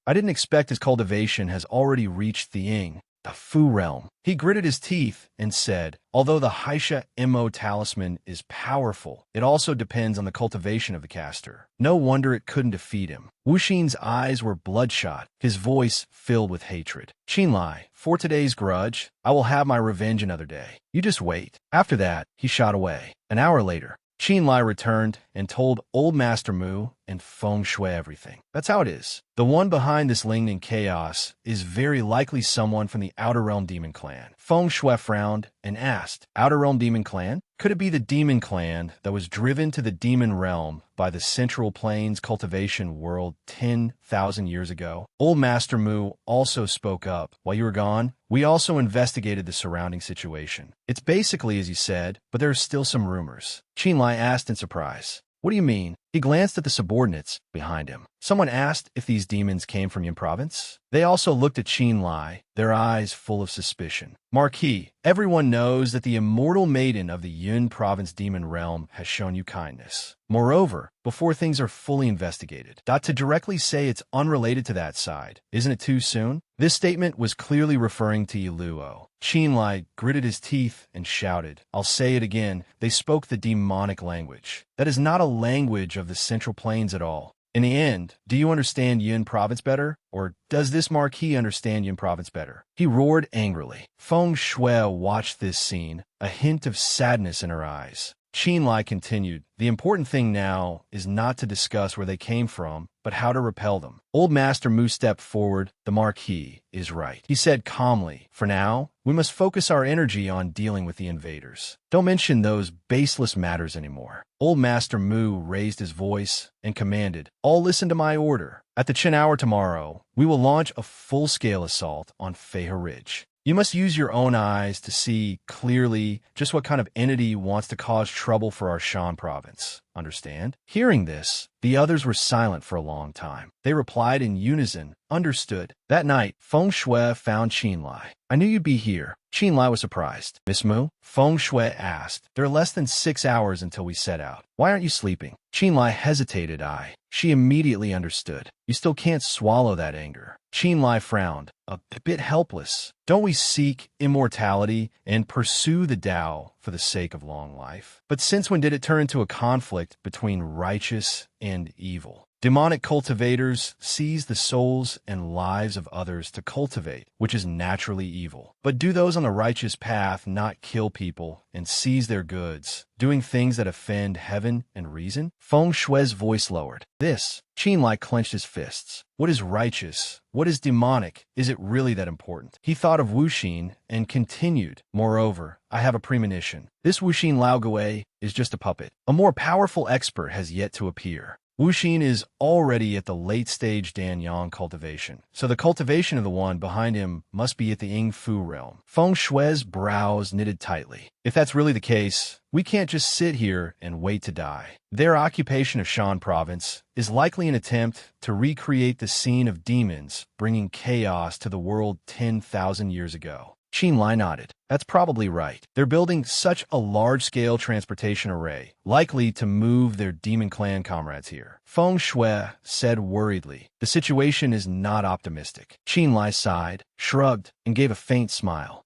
I didn't expect his cultivation has already reached the Ying. The Fu realm. He gritted his teeth and said, although the Haisha Mo talisman is powerful, it also depends on the cultivation of the caster. No wonder it couldn't defeat him. Wuxin's eyes were bloodshot, his voice filled with hatred. Qinlai, for today's grudge, I will have my revenge another day. You just wait. After that, he shot away. An hour later, Qinlai returned and told Old Master Mu and Feng Shui everything. That's how it is. The one behind this lingering chaos is very likely someone from the Outer Realm Demon Clan. Feng Shui frowned and asked, Outer Realm Demon Clan? Could it be the Demon Clan that was driven to the Demon Realm by the Central Plains cultivation world 10,000 years ago? Old Master Mu also spoke up. While you were gone, we also investigated the surrounding situation. It's basically as you said, but there are still some rumors. Qinlai asked in surprise. What do you mean? He glanced at the subordinates behind him. Someone asked if these demons came from Yin Province. They also looked at Qinlai, their eyes full of suspicion. Marquis, everyone knows that the immortal maiden of the Yin Province demon realm has shown you kindness. Moreover, before things are fully investigated, to directly say it's unrelated to that side, isn't it too soon? This statement was clearly referring to Yiluo. Qinlai gritted his teeth and shouted, I'll say it again, they spoke the demonic language. That is not a language of the Central Plains at all. In the end, do you understand Yin Province better? Or does this Marquis understand Yin Province better? He roared angrily. Feng Shui watched this scene, a hint of sadness in her eyes. Qinlai continued, the important thing now is not to discuss where they came from, but how to repel them. Old Master Mu stepped forward. The Marquis is right. He said calmly, for now, we must focus our energy on dealing with the invaders. Don't mention those baseless matters anymore. Old Master Mu raised his voice and commanded, all listen to my order. At the Qin hour tomorrow, we will launch a full-scale assault on Feihe Ridge. You must use your own eyes to see clearly just what kind of entity wants to cause trouble for our Shan province. Understand? Hearing this, the others were silent for a long time. They replied in unison, understood. That night, Feng Shui found Qinlai. I knew you'd be here. Qinlai was surprised. Miss Mu? Feng Shui asked. There are less than 6 hours until we set out. Why aren't you sleeping? Qinlai hesitated. She immediately understood. You still can't swallow that anger. Qinlai frowned, a bit helpless. Don't we seek immortality and pursue the Tao for the sake of long life? But since when did it turn into a conflict between righteous and evil? Demonic cultivators seize the souls and lives of others to cultivate, which is naturally evil. But do those on the righteous path not kill people and seize their goods, doing things that offend heaven and reason? Feng Shui's voice lowered. Qinlai clenched his fists. What is righteous? What is demonic? Is it really that important? He thought of Wuxin and continued. Moreover, I have a premonition. This Wuxin Laogui is just a puppet. A more powerful expert has yet to appear. Wuxin is already at the late-stage Danyang cultivation, so the cultivation of the one behind him must be at the Ying Fu realm. Feng Shui's brows knitted tightly. If that's really the case, we can't just sit here and wait to die. Their occupation of Shan province is likely an attempt to recreate the scene of demons bringing chaos to the world 10,000 years ago. Qinlai nodded. That's probably right. They're building such a large-scale transportation array, likely to move their demon clan comrades here. Feng Shui said worriedly, the situation is not optimistic. Qinlai sighed, shrugged, and gave a faint smile.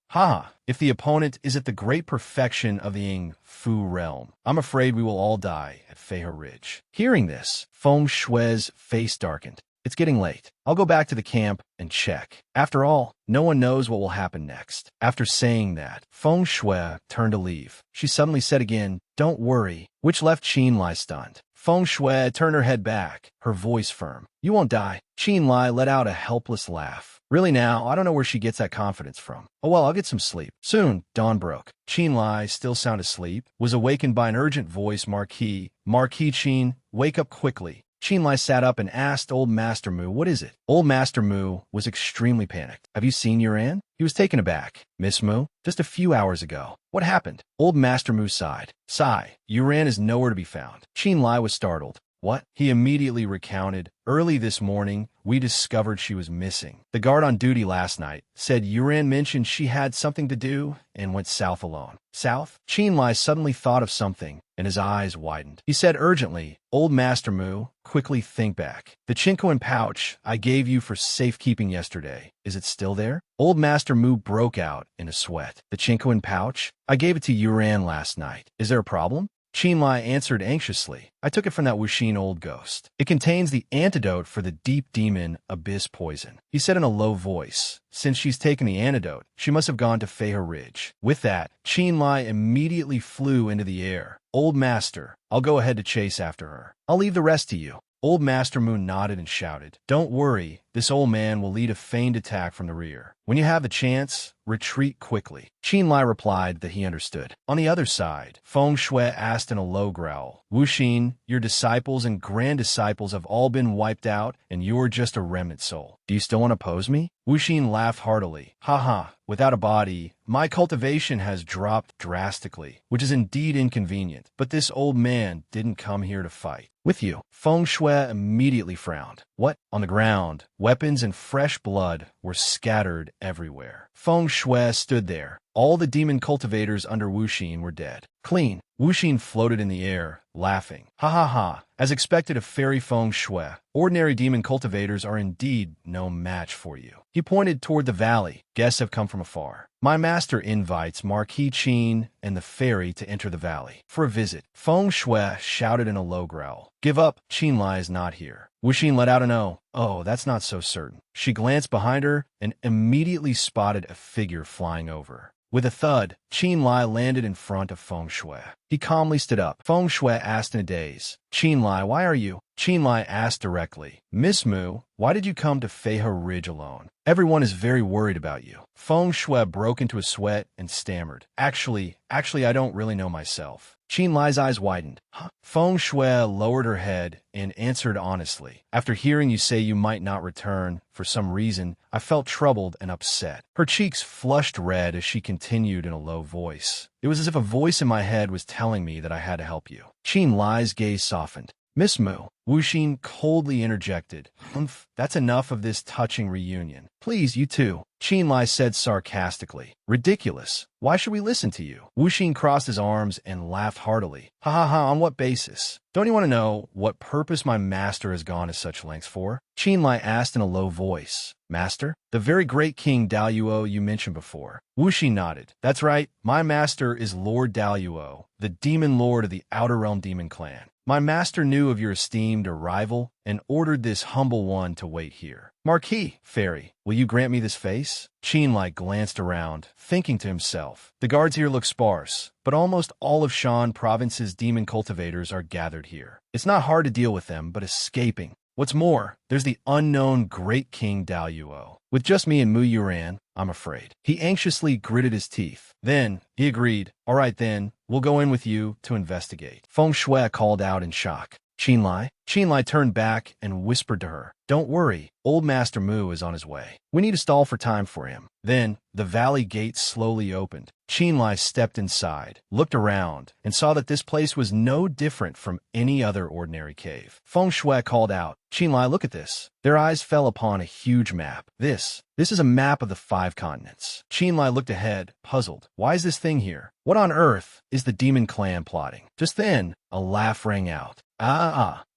If the opponent is at the great perfection of the Ying Fu realm, I'm afraid we will all die at Feihe Ridge. Hearing this, Feng Shui's face darkened. It's getting late. I'll go back to the camp and check. After all, no one knows what will happen next. After saying that, Feng Shui turned to leave. She suddenly said again, don't worry, which left Qinlai stunned. Feng Shui turned her head back, her voice firm. You won't die. Qinlai let out a helpless laugh. Really now, I don't know where she gets that confidence from. Oh well, I'll get some sleep. Soon, dawn broke. Qinlai, still sound asleep, was awakened by an urgent voice. Marquis Qin, wake up quickly. Qinlai sat up and asked Old Master Mu, what is it? Old Master Mu was extremely panicked. Have you seen Yuran? He was taken aback. Miss Mu? Just a few hours ago. What happened? Old Master Mu sighed. Yuran is nowhere to be found. Qinlai was startled. What? He immediately recounted. Early this morning, we discovered she was missing. The guard on duty last night said Yuran mentioned she had something to do and went south alone. South? Qinlai suddenly thought of something. and his eyes widened. He said urgently, "Old Master Mu, quickly think back. The Chinkoan pouch I gave you for safekeeping yesterday, is it still there?" Old Master Mu broke out in a sweat. "The Chinkoan pouch? I gave it to Yuran last night. Is there a problem?" Qinlai answered anxiously, "I took it from that Wuxin old ghost. It contains the antidote for the deep demon abyss poison." He said in a low voice, "Since she's taken the antidote, she must have gone to Feihe Ridge." With that, Qinlai immediately flew into the air. "Old Master, I'll go ahead to chase after her. I'll leave the rest to you." Old Master Moon nodded and shouted, "Don't worry, this old man will lead a feigned attack from the rear. When you have the chance, retreat quickly." Qinlai replied that he understood. On the other side, Feng Shui asked in a low growl, "Wuxin, your disciples and grand-disciples have all been wiped out, and you're just a remnant soul. Do you still want to oppose me?" Wuxin laughed heartily. "Haha, without a body, my cultivation has dropped drastically, which is indeed inconvenient, but this old man didn't come here to fight with you." Feng Shui immediately frowned. "What?" On the ground, weapons and fresh blood were scattered everywhere. Feng Shui stood there. All the demon cultivators under Wuxin were dead. Clean. Wuxin floated in the air, laughing. "Ha ha ha. As expected of Fairy Feng Shui, ordinary demon cultivators are indeed no match for you." He pointed toward the valley. "Guests have come from afar. My master invites Marquis Qin and the fairy to enter the valley for a visit." Feng Shui shouted in a low growl. "Give up. Qinlai is not here." Wuxin let out an "oh." "Oh, that's not so certain." She glanced behind her and immediately spotted a figure flying over. With a thud, Qinlai landed in front of Feng Shui. He calmly stood up. Feng Shui asked in a daze, "Qinlai, why are you?" Qinlai asked directly, "Miss Mu, why did you come to Feihe Ridge alone? Everyone is very worried about you." Feng Shui broke into a sweat and stammered, Actually, I don't really know myself." Qinlai's eyes widened. "Huh?" Feng Shui lowered her head and answered honestly, "After hearing you say you might not return, for some reason, I felt troubled and upset." Her cheeks flushed red as she continued in a low voice. "It was as if a voice in my head was telling me that I had to help you." Qinlai's gaze softened. "Miss Mu," Wuxin coldly interjected, "Humph, that's enough of this touching reunion. Please, you too." Qinlai said sarcastically, "Ridiculous. Why should we listen to you?" Wuxin crossed his arms and laughed heartily. "Ha ha ha, on what basis? Don't you want to know what purpose my master has gone to such lengths for?" Qinlai asked in a low voice. "Master? The very great King Daluo you mentioned before." Wuxin nodded. "That's right. My master is Lord Daluo, the demon lord of the Outer Realm Demon Clan. My master knew of your esteemed arrival and ordered this humble one to wait here." "Marquis, fairy, will you grant me this face?" Qinlai glanced around, thinking to himself, "The guards here look sparse, but almost all of Shan Province's demon cultivators are gathered here. It's not hard to deal with them, but escaping. What's more, there's the unknown great King Daluo. With just me and Mu Yuran, I'm afraid." He anxiously gritted his teeth. Then, he agreed, "All right then, we'll go in with you to investigate." Feng Shui called out in shock, "Qinlai?" Qinlai turned back and whispered to her, "Don't worry, old Master Mu is on his way. We need to stall for time for him." Then, the valley gate slowly opened. Qinlai stepped inside, looked around, and saw that this place was no different from any other ordinary cave. Feng Shui called out, "Qinlai, look at this." Their eyes fell upon a huge map. This is a map of the 5 continents. Qinlai looked ahead, puzzled. Why is this thing here? What on earth is the demon clan plotting? Just then, a laugh rang out.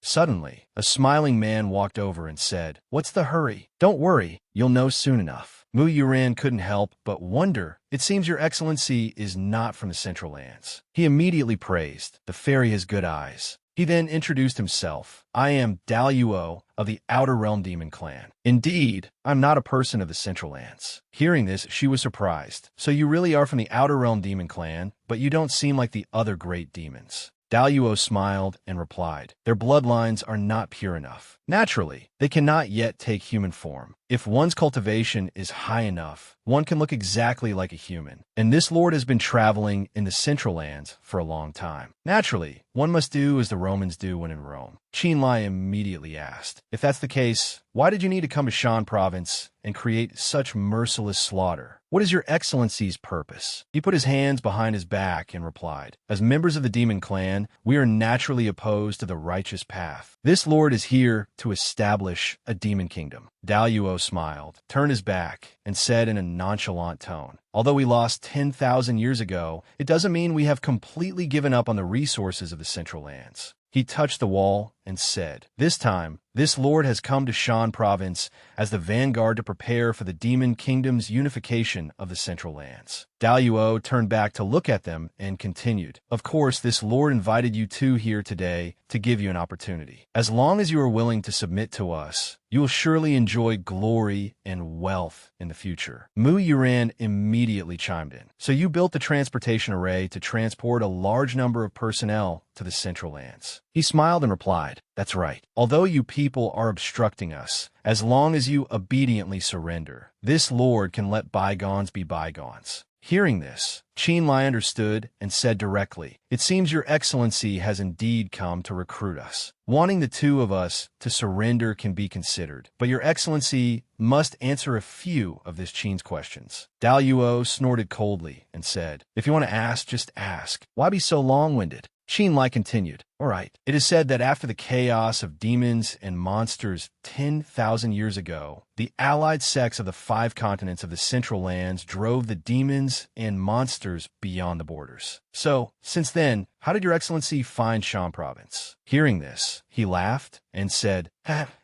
Suddenly, a smiling man walked over and said, "What's the hurry? Don't worry, you'll know soon enough." Mu Yuran couldn't help but wonder. "It seems your excellency is not from the Central Lands." He immediately praised, "The fairy has good eyes." He then introduced himself. "I am Daluo of the Outer Realm Demon Clan. Indeed, I'm not a person of the Central Lands." Hearing this, she was surprised. "So you really are from the Outer Realm Demon Clan, but you don't seem like the other great demons." Daluo smiled and replied, "Their bloodlines are not pure enough. Naturally, they cannot yet take human form. If one's cultivation is high enough, one can look exactly like a human. And this lord has been traveling in the Central Lands for a long time. Naturally, one must do as the Romans do when in Rome." Qinlai immediately asked, "If that's the case, why did you need to come to Shan Province and create such merciless slaughter? What is your excellency's purpose?" He put his hands behind his back and replied, "As members of the demon clan, we are naturally opposed to the righteous path. This lord is here to establish a demon kingdom." Daluo smiled, turned his back, and said in a nonchalant tone, Although we lost 10,000 years ago, it doesn't mean we have completely given up on the resources of the Central Lands. He touched the wall and said, "This time, this lord has come to Shan province as the vanguard to prepare for the Demon Kingdom's unification of the Central Lands." Daluo turned back to look at them and continued, "Of course, this lord invited you two here today to give you an opportunity. As long as you are willing to submit to us, you will surely enjoy glory and wealth in the future." Mu Yuran immediately chimed in. "So you built the transportation array to transport a large number of personnel to the Central Lands." He smiled and replied, "That's right. Although you people are obstructing us, as long as you obediently surrender, this lord can let bygones be bygones." Hearing this, Qin Lai understood and said directly, "It seems your excellency has indeed come to recruit us. Wanting the two of us to surrender can be considered, but your excellency must answer a few of this Qin's questions." Daluo snorted coldly and said, "If you want to ask, just ask. Why be so long-winded?" Qin Lai continued, "All right. It is said that after the chaos of demons and monsters 10,000 years ago, the allied sects of the 5 continents of the Central Lands drove the demons and monsters beyond the borders. So, since then, how did your excellency find Shan province?" Hearing this, he laughed and said,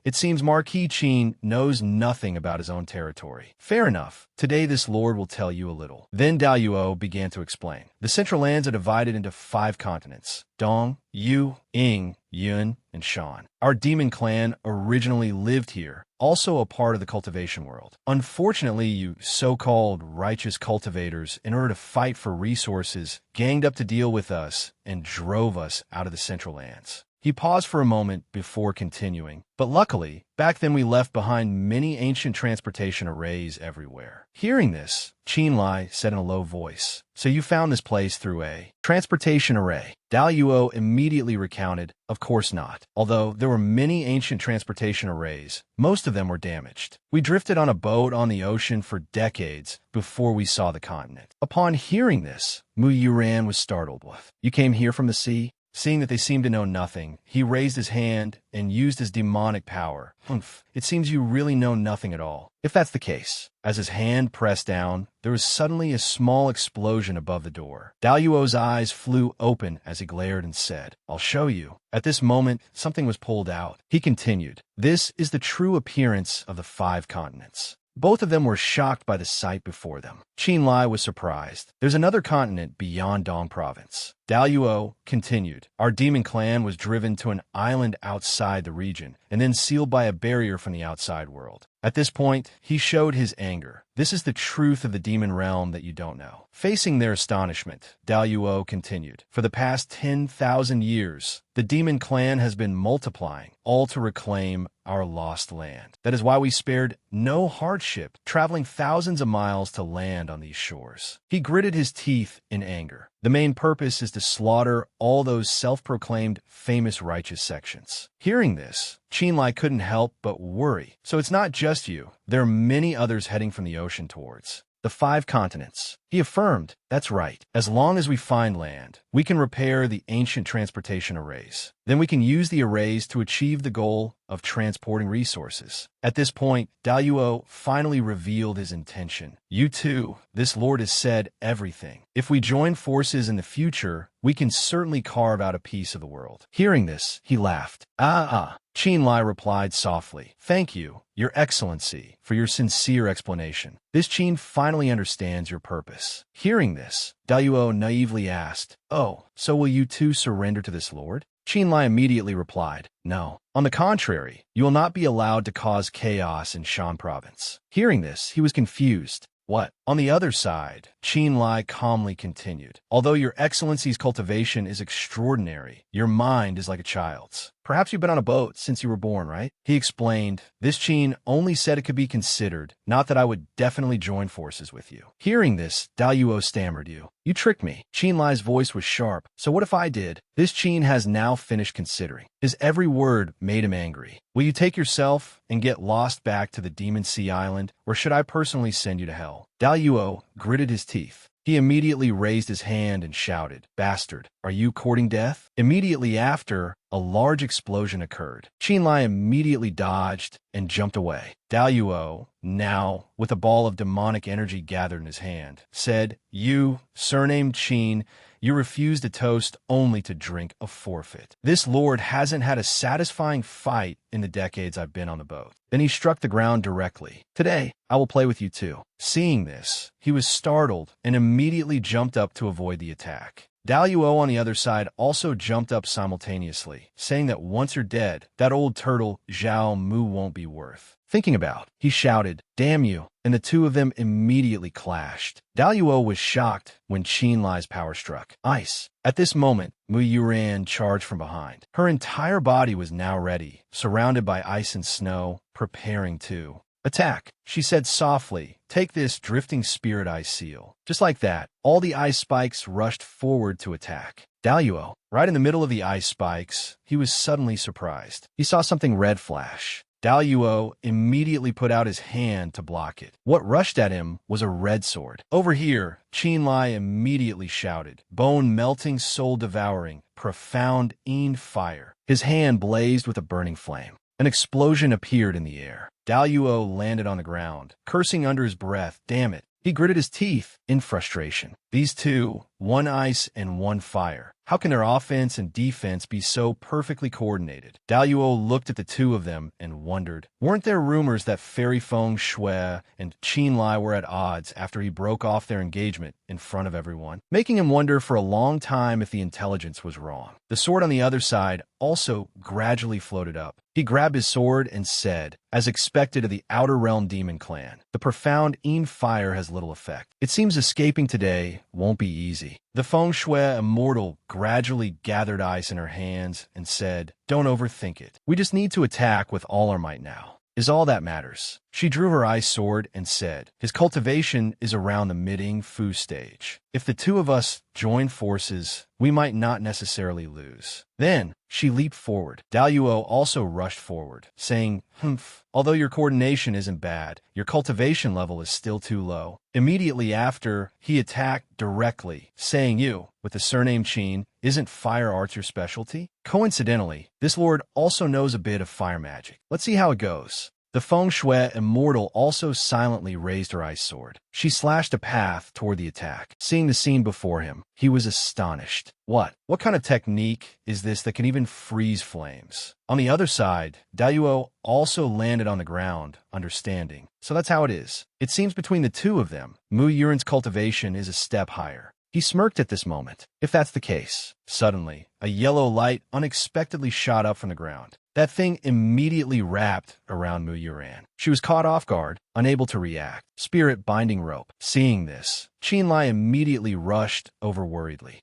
"It seems Marquis Qin knows nothing about his own territory. Fair enough. Today this lord will tell you a little." Then Daluo began to explain. "The Central Lands are divided into 5 continents: Dong, Yu, Ying, Yun, and Shan. Our demon clan originally lived here, also a part of the cultivation world. Unfortunately, you so-called righteous cultivators, in order to fight for resources, ganged up to deal with us and drove us out of the Central Lands." He paused for a moment before continuing, "But luckily, back then we left behind many ancient transportation arrays everywhere." Hearing this, Qin Lai said in a low voice, "So you found this place through a transportation array?" Daluo immediately recounted, "Of course not. Although there were many ancient transportation arrays, most of them were damaged. We drifted on a boat on the ocean for decades before we saw the continent." Upon hearing this, Mu Yuran was startled. "You came here from the sea?" Seeing that they seemed to know nothing, he raised his hand and used his demonic power. "Humph, it seems you really know nothing at all. If that's the case." As his hand pressed down, there was suddenly a small explosion above the door. Daluo's eyes flew open as he glared and said, "I'll show you." At this moment, something was pulled out. He continued, "This is the true appearance of the 5 continents." Both of them were shocked by the sight before them. Qin Lai was surprised. "There's another continent beyond Dong province." Daluo continued, "Our demon clan was driven to an island outside the region, and then sealed by a barrier from the outside world." At this point, he showed his anger. "This is the truth of the demon realm that you don't know." Facing their astonishment, Daluo continued, "For the past 10,000 years, the demon clan has been multiplying, all to reclaim our lost land. That is why we spared no hardship, traveling thousands of miles to land on these shores." He gritted his teeth in anger. "The main purpose is to slaughter all those self-proclaimed famous righteous sections." Hearing this, Qin Lai couldn't help but worry. "So it's not just you. There are many others heading from the ocean towards the 5 continents." He affirmed, "That's right. As long as we find land, we can repair the ancient transportation arrays. Then we can use the arrays to achieve the goal of transporting resources." At this point, Daluo finally revealed his intention. "You two, this lord has said everything. If we join forces in the future, we can certainly carve out a piece of the world." Hearing this, he laughed. Qin Lai replied softly, "Thank you, Your Excellency, for your sincere explanation. This Qin finally understands your purpose." Hearing this, Daluo naively asked, "Oh, so will you two surrender to this lord?" Qin Lai immediately replied, "No. On the contrary, you will not be allowed to cause chaos in Shan province." Hearing this, he was confused. "What?" On the other side, Qin Lai calmly continued, "Although your excellency's cultivation is extraordinary, your mind is like a child's. Perhaps you've been on a boat since you were born, right?" He explained, "This Qin only said it could be considered, not that I would definitely join forces with you." Hearing this, Daluo stammered, You tricked me." Qin Lai's voice was sharp. "So what if I did?" This Qin has now finished considering. His every word made him angry. "Will you take yourself and get lost back to the Demon Sea Island, or should I personally send you to hell?" Daluo gritted his teeth. He immediately raised his hand and shouted, "Bastard, are you courting death?" Immediately after, a large explosion occurred. Qinlai immediately dodged and jumped away. Daluo, now with a ball of demonic energy gathered in his hand, said, "You, surnamed Qin, you refuse to toast only to drink a forfeit. This lord hasn't had a satisfying fight in the decades I've been on the boat." Then he struck the ground directly. "Today, I will play with you too." Seeing this, he was startled and immediately jumped up to avoid the attack. Daluo on the other side also jumped up simultaneously, saying that once you're dead, that old turtle Zhao Mu won't be worth thinking about. He shouted, "Damn you," and the two of them immediately clashed. Daluo was shocked when Qinlai's power struck ice. At this moment, Mu Yuran charged from behind. Her entire body was now ready, surrounded by ice and snow, preparing to attack. She said softly, "Take this drifting spirit ice seal." Just like that, all the ice spikes rushed forward to attack Daluo. Right in the middle of the ice spikes, he was suddenly surprised. He saw something red flash. Daluo immediately put out his hand to block it. What rushed at him was a red sword. "Over here!" Qinlai immediately shouted. Bone-melting, soul-devouring, profound fire. His hand blazed with a burning flame. An explosion appeared in the air. Daluo landed on the ground, cursing under his breath. Damn it. He gritted his teeth in frustration. These two, one ice and one fire. How can their offense and defense be so perfectly coordinated? Daluo looked at the two of them and wondered. Weren't there rumors that Fairy Feng Shui and Qinlai were at odds after he broke off their engagement in front of everyone? Making him wonder for a long time if the intelligence was wrong. The sword on the other side also gradually floated up. He grabbed his sword and said, as expected of the Outer Realm Demon Clan, "The profound fire has little effect. It seems escaping today won't be easy." The Feng Shui immortal gradually gathered ice in her hands and said, "Don't overthink it. We just need to attack with all our might now. Is all that matters." She drew her ice sword and said, "His cultivation is around the mid-Fu stage. If the two of us join forces, we might not necessarily lose." Then she leaped forward. Daluo also rushed forward, saying, "Humph, although your coordination isn't bad, your cultivation level is still too low." Immediately after, he attacked directly, saying, "You, with the surname Qin, isn't fire arts your specialty?" Coincidentally, this lord also knows a bit of fire magic. Let's see how it goes. The Feng Shui immortal also silently raised her ice sword. She slashed a path toward the attack. Seeing the scene before him, he was astonished. What kind of technique is this that can even freeze flames? On the other side, Daluo also landed on the ground, understanding. So that's how it is. It seems between the two of them, Mu Yuran's cultivation is a step higher. He smirked at this moment. If that's the case, suddenly, a yellow light unexpectedly shot up from the ground. That thing immediately wrapped around Mu Yuran. She was caught off guard, unable to react. Spirit binding rope. Seeing this, Qinlai immediately rushed over worriedly.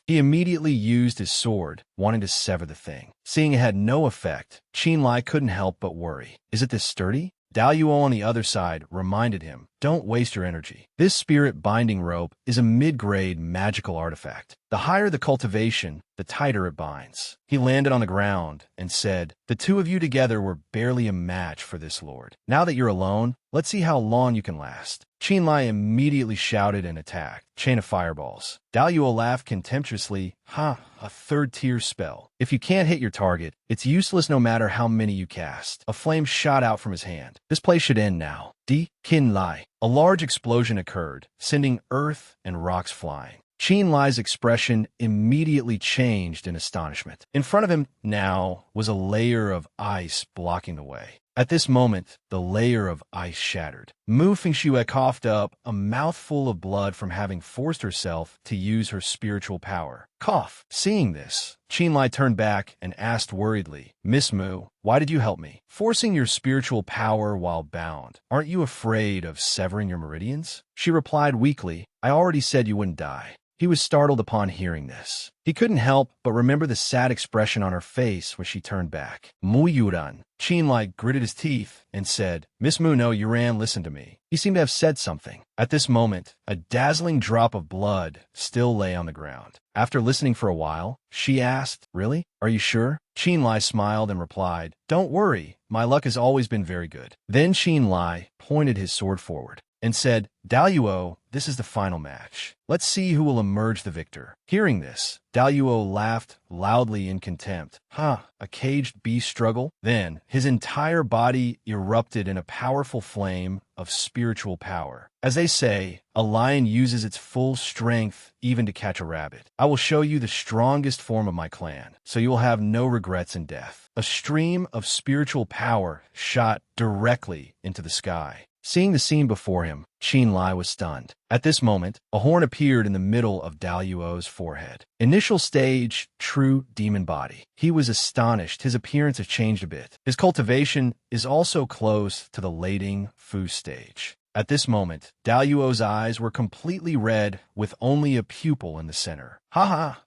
He immediately used his sword, wanting to sever the thing. Seeing it had no effect, Qinlai couldn't help but worry. Is it this sturdy? Daluo on the other side reminded him, "Don't waste your energy. This spirit binding rope is a mid-grade magical artifact. The higher the cultivation, the tighter it binds." He landed on the ground and said, "The two of you together were barely a match for this lord. Now that you're alone, let's see how long you can last." Qinlai immediately shouted and attacked. Chain of fireballs. Daluo laughed contemptuously. A third-tier spell. If you can't hit your target, it's useless no matter how many you cast. A flame shot out from his hand. This play should end now. Qinlai. A large explosion occurred, sending earth and rocks flying. Qinlai's expression immediately changed in astonishment. In front of him now was a layer of ice blocking the way. At this moment, the layer of ice shattered. Mu Fengshui coughed up a mouthful of blood from having forced herself to use her spiritual power. Cough. Seeing this, Qinlai turned back and asked worriedly, "Miss Mu, why did you help me? Forcing your spiritual power while bound. Aren't you afraid of severing your meridians?" She replied weakly, "I already said you wouldn't die." He was startled upon hearing this. He couldn't help but remember the sad expression on her face when she turned back. Mu Yuran. Qinlai gritted his teeth and said, "Miss Mu no Yuran, listen to me." He seemed to have said something. At this moment, a dazzling drop of blood still lay on the ground. After listening for a while, she asked, "Really? Are you sure?" Qinlai smiled and replied, "Don't worry, my luck has always been very good." Then Qinlai pointed his sword forward. and said, Daluo, this is the final match. Let's see who will emerge the victor. Hearing this, Daluo laughed loudly in contempt. A caged beast struggle? Then, his entire body erupted in a powerful flame of spiritual power. As they say, a lion uses its full strength even to catch a rabbit. I will show you the strongest form of my clan, so you will have no regrets in death. A stream of spiritual power shot directly into the sky. Seeing the scene before him, Qinlai was stunned. At this moment, a horn appeared in the middle of Daluo's forehead. Initial stage, true demon body. He was astonished. His appearance has changed a bit. His cultivation is also close to the Lading Fu stage. At this moment, Daluo's eyes were completely red with only a pupil in the center.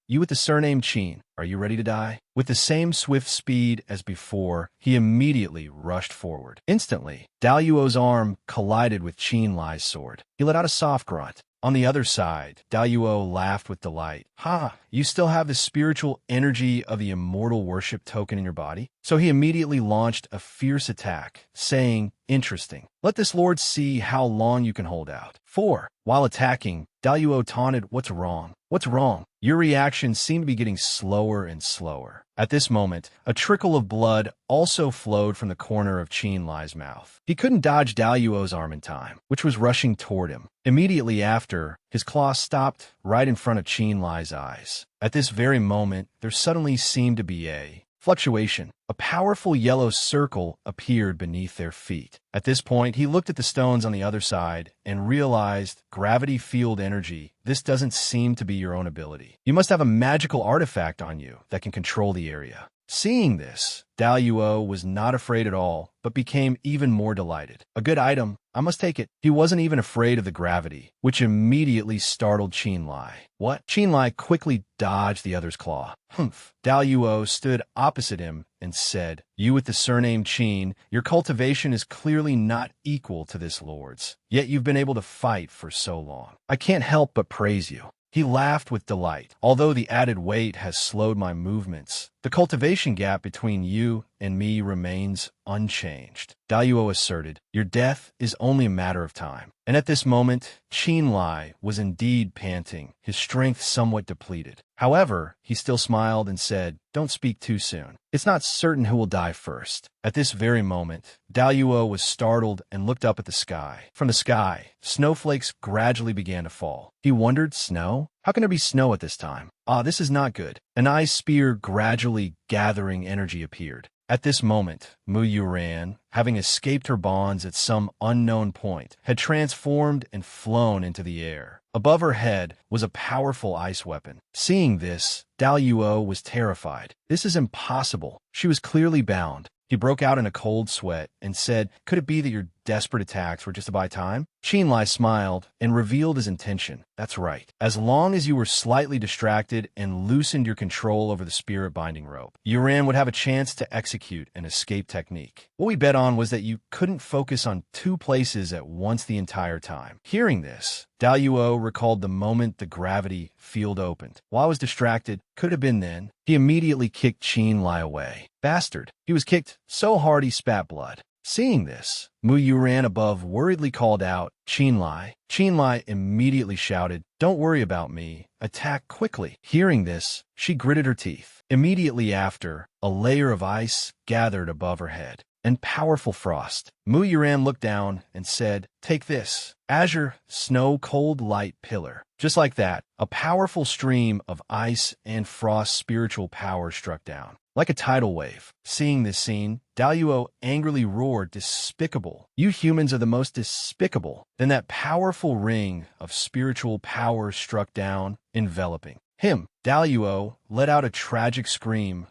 You with the surname Qin, are you ready to die? With the same swift speed as before, he immediately rushed forward. Instantly, Daluo's arm collided with Qinlai's sword. He let out a soft grunt. On the other side, Daluo laughed with delight. You still have the spiritual energy of the immortal worship token in your body? So he immediately launched a fierce attack, saying, interesting. Let this lord see how long you can hold out. 4. While attacking, Daluo taunted, what's wrong? What's wrong? Your reactions seem to be getting slower and slower. At this moment, a trickle of blood also flowed from the corner of Qinlai's mouth. He couldn't dodge Daluo's arm in time, which was rushing toward him. Immediately after, his claw stopped right in front of Qinlai's eyes. At this very moment, there suddenly seemed to be a fluctuation. A powerful yellow circle appeared beneath their feet. At this point, he looked at the stones on the other side and realized gravity field energy. This doesn't seem to be your own ability. You must have a magical artifact on you that can control the area. Seeing this, Daluo was not afraid at all, but became even more delighted. A good item. I must take it. He wasn't even afraid of the gravity, which immediately startled Qinlai. What? Qinlai quickly dodged the other's claw. Daluo stood opposite him and said, you with the surname Qin, your cultivation is clearly not equal to this lord's. Yet you've been able to fight for so long. I can't help but praise you. He laughed with delight. Although the added weight has slowed my movements, the cultivation gap between you and me remains unchanged. Daluo asserted, your death is only a matter of time. And at this moment, Qinlai was indeed panting, his strength somewhat depleted. However, he still smiled and said, don't speak too soon. It's not certain who will die first. At this very moment, Daluo was startled and looked up at the sky. From the sky, snowflakes gradually began to fall. He wondered, snow? How can there be snow at this time? This is not good. An ice spear gradually gathering energy appeared. At this moment, Mu Yuran, having escaped her bonds at some unknown point, had transformed and flown into the air. Above her head was a powerful ice weapon. Seeing this, Daluo was terrified. This is impossible. She was clearly bound. He broke out in a cold sweat and said, could it be that your desperate attacks were just to buy time? Qinlai smiled and revealed his intention. That's right. As long as you were slightly distracted and loosened your control over the spirit binding rope, Yuran would have a chance to execute an escape technique. What we bet on was that you couldn't focus on two places at once the entire time. Hearing this, Daluo recalled the moment the gravity field opened. While I was distracted, could have been then, he immediately kicked Qinlai away. Bastard. He was kicked so hard he spat blood. Seeing this, Mu Yuran above worriedly called out, Qinlai. Qinlai immediately shouted, don't worry about me. Attack quickly. Hearing this, she gritted her teeth. Immediately after, a layer of ice gathered above her head and powerful frost. Mu Yuran looked down and said, take this. Azure Snow Cold Light Pillar. Just like that, a powerful stream of ice and frost spiritual power struck down. Like a tidal wave. Seeing this scene, Daluo angrily roared, despicable. You humans are the most despicable. Then that powerful ring of spiritual power struck down, enveloping him. Daluo let out a tragic scream,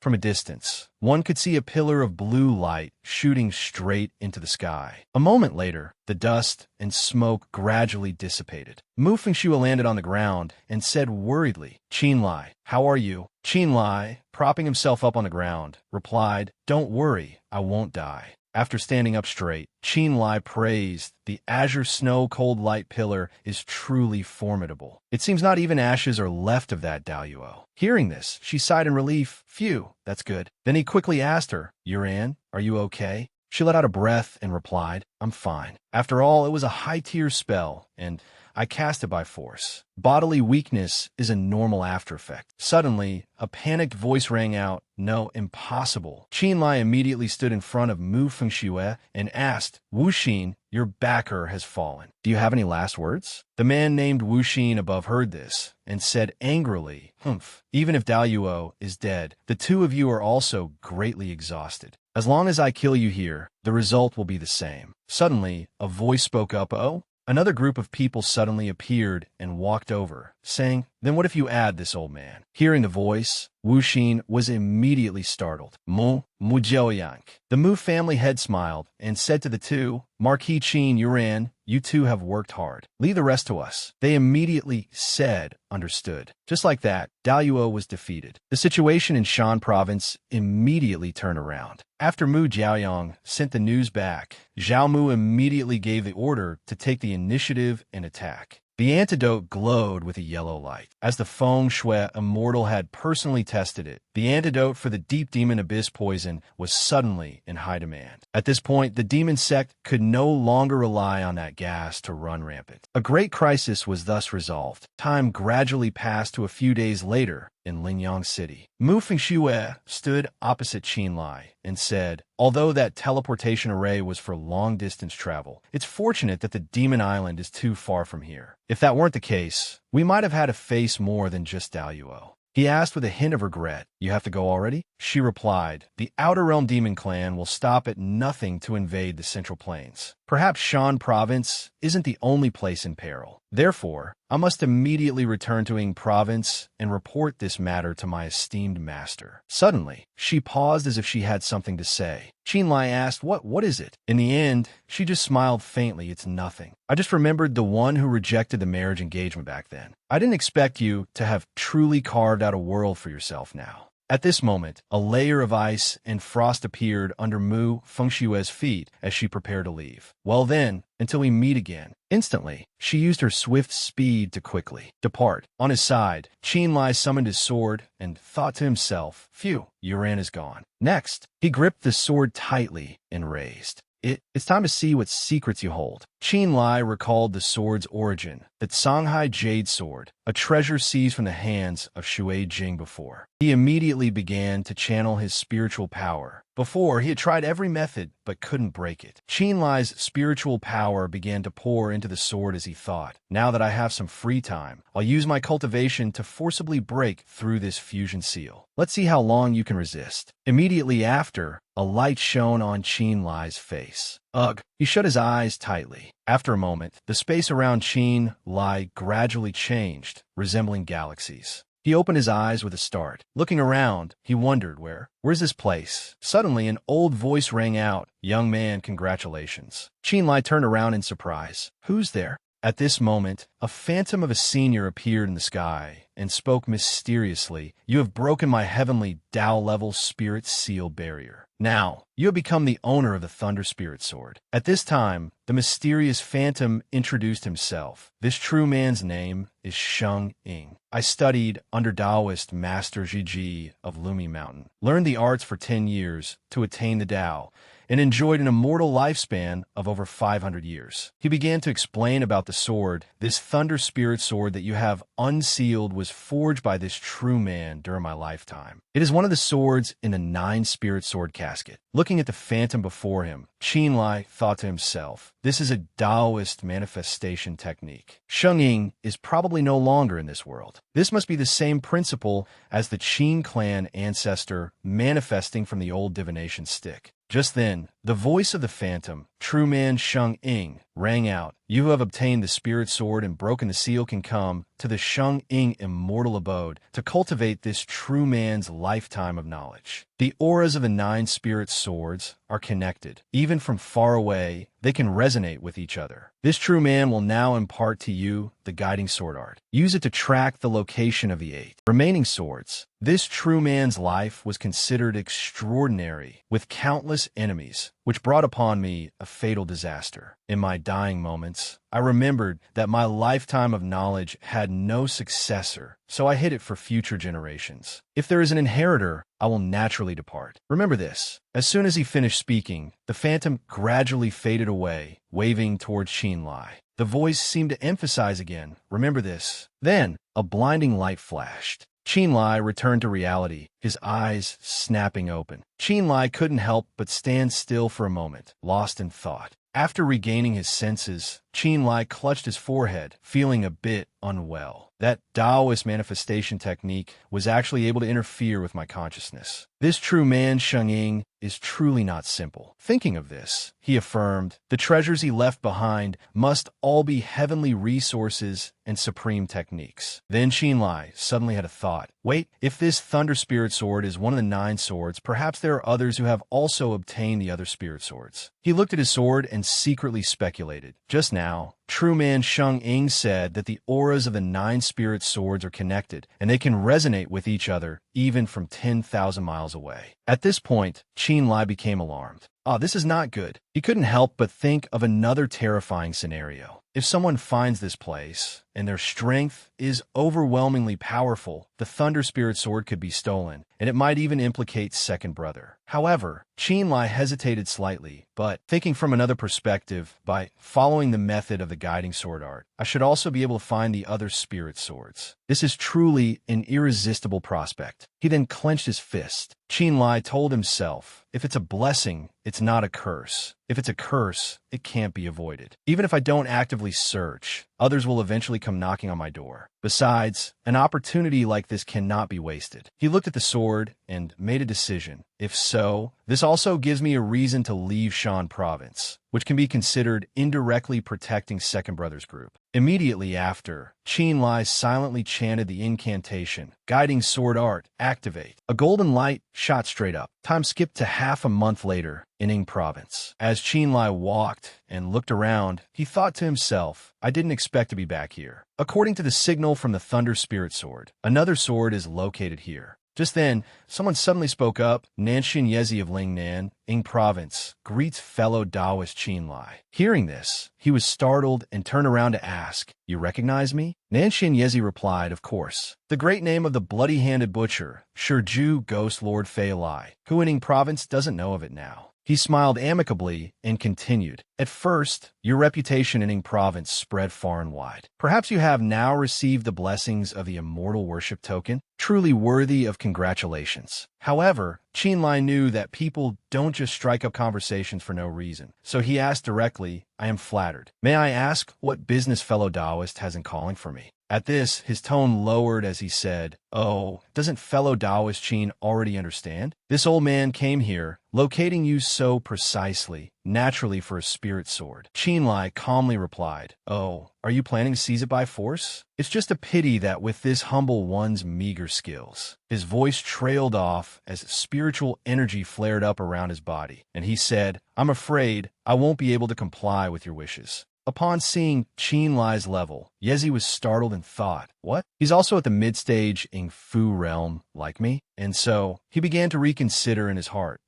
from a distance. One could see a pillar of blue light shooting straight into the sky. A moment later, the dust and smoke gradually dissipated. Mu Fengshua landed on the ground and said worriedly, Qinlai, how are you? Qinlai, propping himself up on the ground, replied, don't worry, I won't die. After standing up straight, Qinlai praised, the Azure Snow Cold Light Pillar is truly formidable. It seems not even ashes are left of that, Daluo. Hearing this, she sighed in relief. Phew, that's good. Then he quickly asked her, Yuran, are you okay? She let out a breath and replied, I'm fine. After all, it was a high-tier spell, and I cast it by force. Bodily weakness is a normal after effect. Suddenly, a panicked voice rang out, no, impossible. Qin Lai immediately stood in front of Mu Fengxue and asked, Wu Xin, your backer has fallen. Do you have any last words? The man named Wu Xin above heard this and said angrily, Humph, even if Dao Yuo is dead, the two of you are also greatly exhausted. As long as I kill you here, the result will be the same. Suddenly, a voice spoke up, oh? Another group of people suddenly appeared and walked over, saying, Then what if you add this old man? Hearing the voice, Wu Xin was immediately startled. Mu Jiaoyang. The Mu family head smiled and said to the two, Marquis Qin Yuran, you two have worked hard. Leave the rest to us. They immediately said, understood. Just like that, Dao Yuo was defeated. The situation in Shan province immediately turned around. After Mu Jiaoyang sent the news back, Zhao Mu immediately gave the order to take the initiative and attack. The antidote glowed with a yellow light. As the Feng Shui immortal had personally tested it, the antidote for the deep demon abyss poison was suddenly in high demand. At this point, the demon sect could no longer rely on that gas to run rampant. A great crisis was thus resolved. Time gradually passed to a few days later in Lingyang City. Mu Fengxue stood opposite Qin Lai and said, although that teleportation array was for long-distance travel, it's fortunate that the Demon Island is too far from here. If that weren't the case, we might have had to face more than just Dao Yuo. He asked with a hint of regret, You have to go already? She replied, The Outer Realm Demon Clan will stop at nothing to invade the Central Plains. Perhaps Shan Province isn't the only place in peril. Therefore, I must immediately return to Ying Province and report this matter to my esteemed master. Suddenly, she paused as if she had something to say. Qin Lai asked, What is it? In the end, she just smiled faintly, It's nothing. I just remembered the one who rejected the marriage engagement back then. I didn't expect you to have truly carved out a world for yourself now. At this moment, a layer of ice and frost appeared under Mu Fengshue's feet as she prepared to leave. Well then, until we meet again. Instantly, she used her swift speed to quickly depart. On his side, Qin Lai summoned his sword and thought to himself, Phew, Yuran is gone. Next, he gripped the sword tightly and raised. It's time to see what secrets you hold. Qin Lai recalled the sword's origin, the Songhai Jade Sword, a treasure seized from the hands of Shui Jing before. He immediately began to channel his spiritual power. Before, he had tried every method but couldn't break it. Qin Lai's spiritual power began to pour into the sword as he thought, Now that I have some free time, I'll use my cultivation to forcibly break through this fusion seal. Let's see how long you can resist. Immediately after, a light shone on Qin Lai's face. Ugh! He shut his eyes tightly. After a moment, the space around Qin Lai gradually changed, resembling galaxies. He opened his eyes with a start. Looking around, he wondered, Where's this place? Suddenly, an old voice rang out, Young man, congratulations. Qin Lai turned around in surprise. Who's there? At this moment, a phantom of a senior appeared in the sky and spoke mysteriously, You have broken my heavenly Tao-level spirit seal barrier. Now, you have become the owner of the Thunder Spirit Sword. At this time, the mysterious phantom introduced himself. This true man's name is Sheng Ying. I studied under Taoist Master Zhiji of Lumi Mountain, learned the arts for 10 years to attain the Tao, and enjoyed an immortal lifespan of over 500 years. He began to explain about the sword. This Thunder Spirit Sword that you have unsealed was forged by this true man during my lifetime. It is one of the swords in the 9 Spirit Sword casket. Looking at the phantom before him, Qin Lai thought to himself, This is a Taoist manifestation technique. Sheng Ying is probably no longer in this world. This must be the same principle as the Qin clan ancestor manifesting from the old divination stick. Just then, the voice of the phantom, true man Sheng Ying, rang out, You who have obtained the spirit sword and broken the seal can come to the Sheng Ying immortal abode to cultivate this true man's lifetime of knowledge. The auras of the 9 spirit swords are connected. Even from far away, they can resonate with each other. This true man will now impart to you the guiding sword art. Use it to track the location of the 8 remaining swords. This true man's life was considered extraordinary, with countless enemies, which brought upon me a fatal disaster. In my dying moments, I remembered that my lifetime of knowledge had no successor, so I hid it for future generations. If there is an inheritor, I will naturally depart. Remember this. As soon as he finished speaking, the phantom gradually faded away, waving towards Qinlai. The voice seemed to emphasize again, remember this. Then, a blinding light flashed. Qinlai returned to reality, his eyes snapping open. Qinlai couldn't help but stand still for a moment, lost in thought. After regaining his senses, Qinlai clutched his forehead, feeling a bit unwell. That Taoist manifestation technique was actually able to interfere with my consciousness. This true man, Sheng is truly not simple. Thinking of this, he affirmed, the treasures he left behind must all be heavenly resources and supreme techniques. Then Qinlai suddenly had a thought. Wait, if this Thunder Spirit Sword is one of the 9 swords, perhaps there are others who have also obtained the other spirit swords. He looked at his sword and secretly speculated. Just now, true man Sheng said that the auras of the 9 spirit swords are connected, and they can resonate with each other even from 10,000 miles away. At this point, Qinlai became alarmed. This is not good. He couldn't help but think of another terrifying scenario. If someone finds this place, and their strength is overwhelmingly powerful, the Thunder Spirit Sword could be stolen, and it might even implicate Second Brother. However, Qinlai hesitated slightly, but thinking from another perspective, by following the method of the guiding sword art, I should also be able to find the other spirit swords. This is truly an irresistible prospect. He then clenched his fist. Qinlai told himself, if it's a blessing, it's not a curse. If it's a curse, it can't be avoided. Even if I don't actively search, others will eventually come knocking on my door. Besides, an opportunity like this cannot be wasted. He looked at the sword and made a decision. If so, this also gives me a reason to leave Shan Province, which can be considered indirectly protecting Second Brother's group. Immediately after, Qinlai silently chanted the incantation, guiding sword art, activate. A golden light shot straight up. Time skipped to half a month later in Ing Province. As Qinlai walked and looked around, he thought to himself, I didn't expect to be back here. According to the signal from the Thunder Spirit Sword, another sword is located here. Just then, someone suddenly spoke up. Nanshin Yezi of Lingnan, Ing Province, greets fellow Taoist Qinlai. Hearing this, he was startled and turned around to ask, You recognize me? Nanshin Yezi replied, Of course. The great name of the bloody-handed butcher, Shurju Ghost Lord Fei Lai, who in Ing Province doesn't know of it now. He smiled amicably and continued, At first, your reputation in Ing Province spread far and wide. Perhaps you have now received the blessings of the immortal worship token, truly worthy of congratulations. However, Qinlai knew that people don't just strike up conversations for no reason, so he asked directly, I am flattered. May I ask what business fellow Taoist has in calling for me? At this, his tone lowered as he said, Oh, doesn't fellow Taoist Qin already understand? This old man came here, locating you so precisely, naturally for a spirit sword. Qinlai calmly replied, Oh, are you planning to seize it by force? It's just a pity that with this humble one's meager skills. His voice trailed off as spiritual energy flared up around his body, and he said, I'm afraid I won't be able to comply with your wishes. Upon seeing Qinlai's level, Yezi was startled and thought, What? He's also at the mid-stage Ing Fu realm, like me? And so, he began to reconsider in his heart.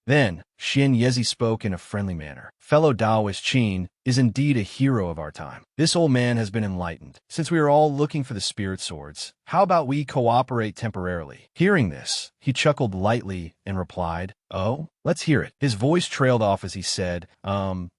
Then, Xian Yezi spoke in a friendly manner. Fellow Taoist Qin is indeed a hero of our time. This old man has been enlightened. Since we are all looking for the spirit swords, how about we cooperate temporarily? Hearing this, he chuckled lightly and replied, Oh, let's hear it. His voice trailed off as he said,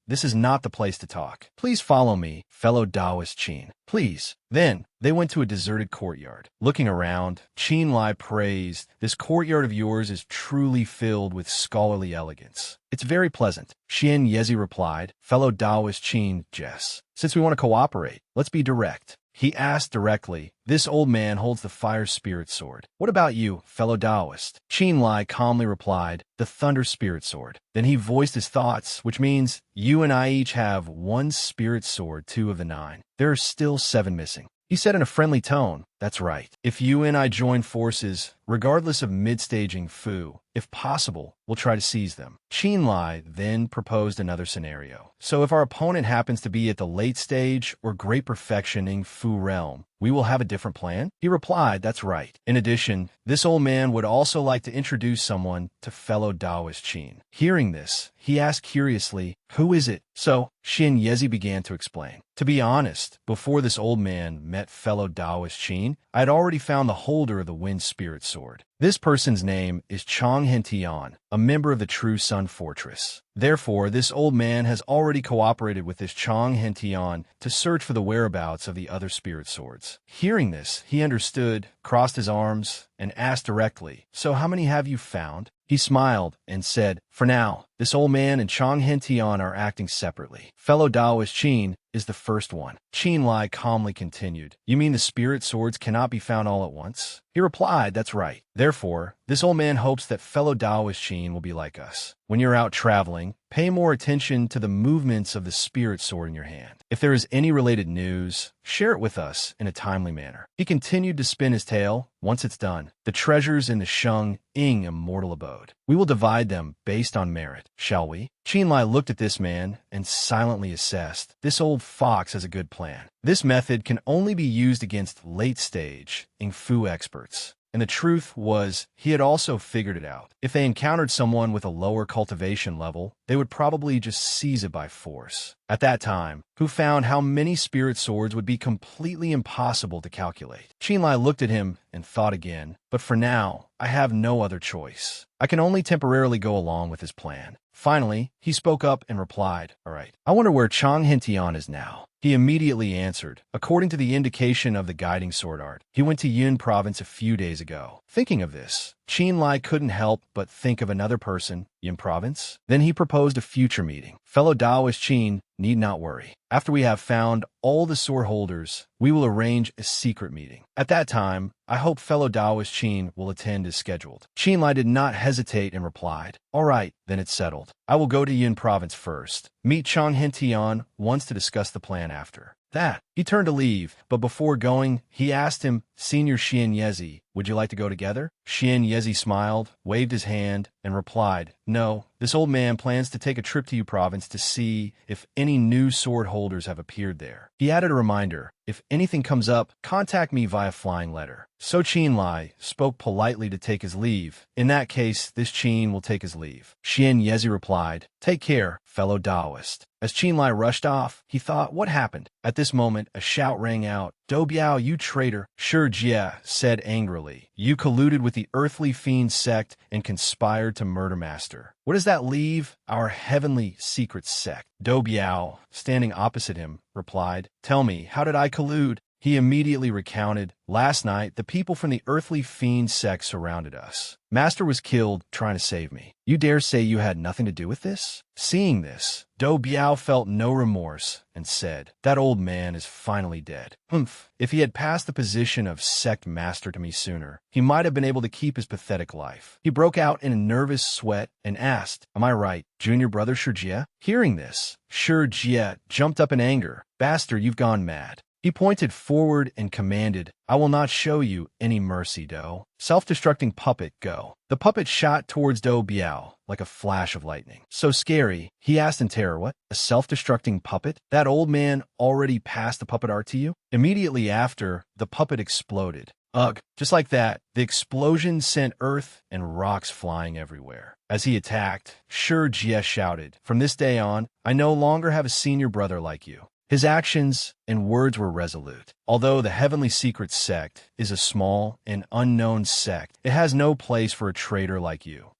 this is not the place to talk. Please follow me, fellow Taoist Qin. Please. Then, they went to a deserted courtyard. Looking around, Qinlai praised, This courtyard of yours is truly filled with scholarly elegance. It's very pleasant. Xian Yezi replied, Fellow Taoist Qin, Jess. Since we want to cooperate, let's be direct. He asked directly, This old man holds the fire spirit sword. What about you, fellow Taoist? Qinlai calmly replied, The thunder spirit sword. Then he voiced his thoughts, which means, You and I each have 1 spirit sword, 2 of the 9. There are still 7 missing. He said in a friendly tone, That's right. If you and I join forces, regardless of mid-staging Fu, if possible, we'll try to seize them. Qin Lai then proposed another scenario. So if our opponent happens to be at the late stage or great perfection in Fu realm, we will have a different plan? He replied, that's right. In addition, this old man would also like to introduce someone to fellow Taoist Qin. Hearing this, he asked curiously, who is it? So, Xian Yezi began to explain. To be honest, before this old man met fellow Taoist Qin, I had already found the holder of the Wind Spirit Sword. This person's name is Chang Hentian, a member of the True Sun Fortress. Therefore, this old man has already cooperated with this Chang Hentian to search for the whereabouts of the other spirit swords. Hearing this, he understood, crossed his arms, and asked directly, so how many have you found? He smiled and said, for now, this old man and Chang Hentian are acting separately. Fellow Taoist Qin is the first one. Qin Lai calmly continued, you mean the spirit swords cannot be found all at once? He replied, that's right. Therefore, this old man hopes that fellow Taoist Qin will be like us. When you're out traveling, pay more attention to the movements of the spirit sword in your hand. If there is any related news, share it with us in a timely manner. He continued to spin his tale. Once it's done, the treasures in the Sheng Ing immortal abode. We will divide them based on merit, shall we? Qin Lai looked at this man and silently assessed. This old fox has a good plan. This method can only be used against late-stage Ing Fu experts. And the truth was, he had also figured it out. If they encountered someone with a lower cultivation level, they would probably just seize it by force. At that time, Hu found how many spirit swords would be completely impossible to calculate. Qin Lai looked at him and thought again, but for now, I have no other choice. I can only temporarily go along with his plan. Finally, he spoke up and replied, all right, I wonder where Chang Hentian is now. He immediately answered, according to the indication of the guiding sword art, he went to Yun province a few days ago. Thinking of this, Qin Lai couldn't help but think of another person, Yun province. Then he proposed a future meeting. Fellow Taoist Qin need not worry. After we have found all the sword holders, we will arrange a secret meeting. At that time, I hope fellow Taoist Qin will attend as scheduled. Qin Lai did not hesitate and replied, all right, then it's settled. I will go to Yun province first. Meet Chang Hentian once to discuss the plan after that. He turned to leave, but before going, he asked him, Senior Xian Yezi, would you like to go together? Xian Yezi smiled, waved his hand, and replied, no, this old man plans to take a trip to Yu province to see if any new sword holders have appeared there. He added a reminder, if anything comes up, contact me via flying letter. So Qin Lai spoke politely to take his leave. In that case, this Qin will take his leave. Xian Yezi replied, take care, fellow Taoist. As Qin Lai rushed off, he thought, what happened? At this moment, a shout rang out, Do Biao, you traitor! Shi Jie said angrily, you colluded with the earthly fiend sect and conspired to murder Master. What does that leave? Our heavenly secret sect. Do Biao, standing opposite him, replied, tell me, how did I collude? He immediately recounted, last night, the people from the earthly fiend sect surrounded us. Master was killed trying to save me. You dare say you had nothing to do with this? Seeing this, Do Biao felt no remorse and said, that old man is finally dead. Humph, if he had passed the position of sect master to me sooner, he might have been able to keep his pathetic life. He broke out in a nervous sweat and asked, am I right, junior brother Shi Jie? Hearing this, Shi Jie jumped up in anger. Bastard, you've gone mad. He pointed forward and commanded, I will not show you any mercy, Do. Self-destructing puppet, go. The puppet shot towards Do Biao like a flash of lightning. So scary, he asked in terror, what? A self-destructing puppet? That old man already passed the puppet art to you? Immediately after, the puppet exploded. Ugh, just like that, the explosion sent earth and rocks flying everywhere. As he attacked, Shi Jie shouted, from this day on, I no longer have a senior brother like you. His actions and words were resolute. Although the Heavenly Secret Sect is a small and unknown sect, it has no place for a traitor like you.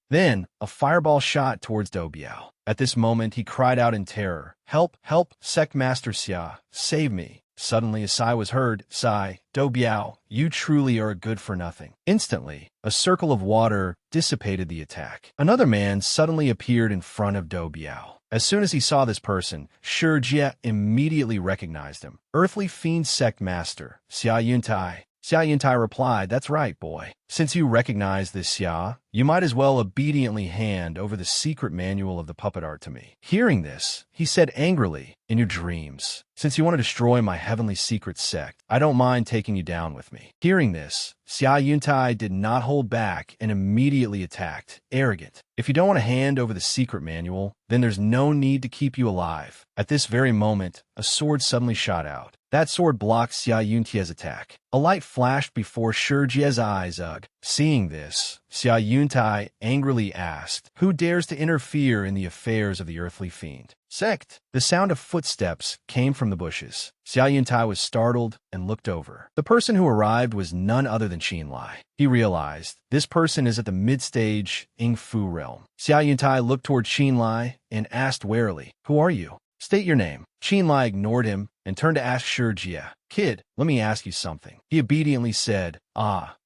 Then, a fireball shot towards Do Biao. At this moment, he cried out in terror, help, help, Sect Master Xia, save me. Suddenly, a sigh was heard. Sigh, Do Biao, you truly are a good for nothing. Instantly, a circle of water dissipated the attack. Another man suddenly appeared in front of Do Biao. As soon as he saw this person, Shi Jie immediately recognized him. Earthly Fiend Sect Master, Xia Yuntai. Xia Yuntai replied, that's right, boy. Since you recognize this, Xia, you might as well obediently hand over the secret manual of the puppet art to me. Hearing this, he said angrily, in your dreams, since you want to destroy my heavenly secret sect, I don't mind taking you down with me. Hearing this, Xia Yuntai did not hold back and immediately attacked, arrogant. If you don't want to hand over the secret manual, then there's no need to keep you alive. At this very moment, a sword suddenly shot out. That sword blocked Xia Yuntai's attack. A light flashed before Shijie's eyes. Ugh. Seeing this, Xia Yuntai angrily asked, who dares to interfere in the affairs of the earthly fiend? Sect. The sound of footsteps came from the bushes. Xia Yuntai was startled and looked over. The person who arrived was none other than Qinlai. He realized this person is at the mid-stage Yingfu realm. Xia Yuntai looked toward Qinlai and asked warily, who are you? State your name. Qinlai ignored him and turned to ask Shijie, kid, let me ask you something. He obediently said,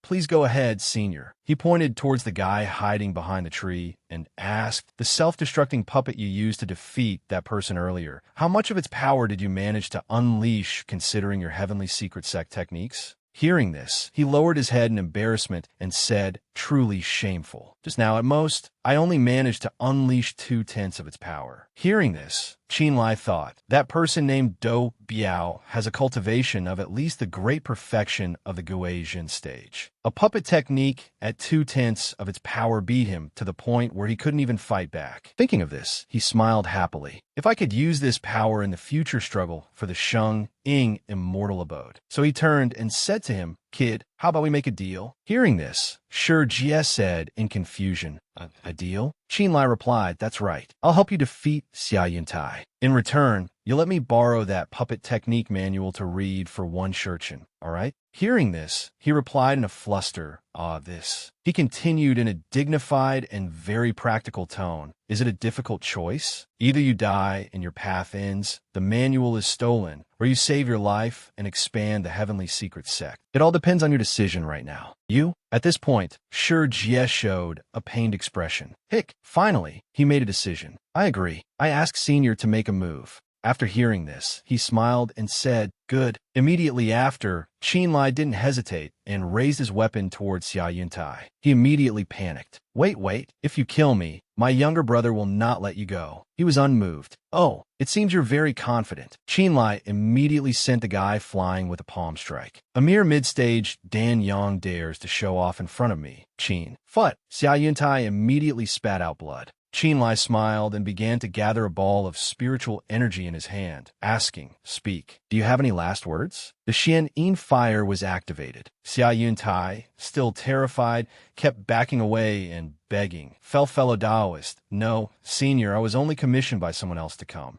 please go ahead, senior. He pointed towards the guy hiding behind the tree and asked, the self-destructing puppet you used to defeat that person earlier, how much of its power did you manage to unleash considering your heavenly secret sect techniques? Hearing this, he lowered his head in embarrassment and said, truly shameful. Just now, at most, I only managed to unleash 2/10 of its power. Hearing this, Qinlai thought, that person named Do Biao has a cultivation of at least the great perfection of the Guizhen stage. A puppet technique at 2/10 of its power beat him to the point where he couldn't even fight back. Thinking of this, he smiled happily. If I could use this power in the future struggle for the Sheng Ying immortal abode. So he turned and said to him, kid, how about we make a deal? Hearing this, Shijie said in confusion, a deal? Qinlai replied, that's right. I'll help you defeat Xia Yuntai. In return, you'll let me borrow that puppet technique manual to read for one shurchen, all right? Hearing this, he replied in a fluster, this. He continued in a dignified and very practical tone. Is it a difficult choice? Either you die and your path ends, the manual is stolen, or you save your life and expand the heavenly secret sect. It all depends on your decision right now. You? At this point, Shijie showed a pained expression. Hick, finally, he made a decision. I agree. I asked Senior to make a move. After hearing this, he smiled and said, good. Immediately after, Qinlai didn't hesitate and raised his weapon towards Xia Yuntai. He immediately panicked. Wait, if you kill me, my younger brother will not let you go. He was unmoved. Oh, it seems you're very confident. Qinlai immediately sent the guy flying with a palm strike. A mere mid-stage Dan Yang dares to show off in front of me. Qin. Phut. Xia Yuntai immediately spat out blood. Qinlai smiled and began to gather a ball of spiritual energy in his hand, asking, speak. Do you have any last words? The Xian Yin fire was activated. Xia Yuntai, still terrified, kept backing away and begging. Fellow Taoist, no, senior, I was only commissioned by someone else to come.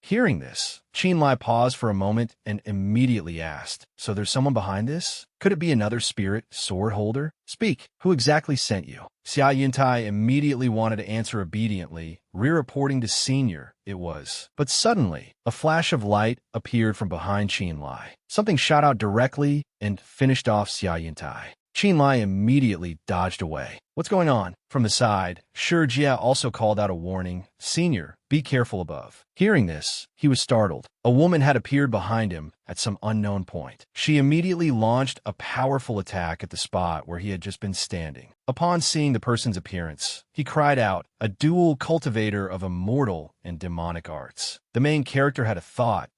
Hearing this, Qinlai paused for a moment and immediately asked, so there's someone behind this? Could it be another spirit sword holder? Speak, who exactly sent you? Xia Yuntai immediately wanted to answer obediently, re-reporting to Senior, it was. But suddenly, a flash of light appeared from behind Qinlai. Something shot out directly and finished off Xia Yuntai. Qinlai immediately dodged away. What's going on? From the side, Shijie also called out a warning. Senior, be careful above. Hearing this, he was startled. A woman had appeared behind him at some unknown point. She immediately launched a powerful attack at the spot where he had just been standing. Upon seeing the person's appearance, he cried out, a dual cultivator of immortal and demonic arts. The main character had a thought,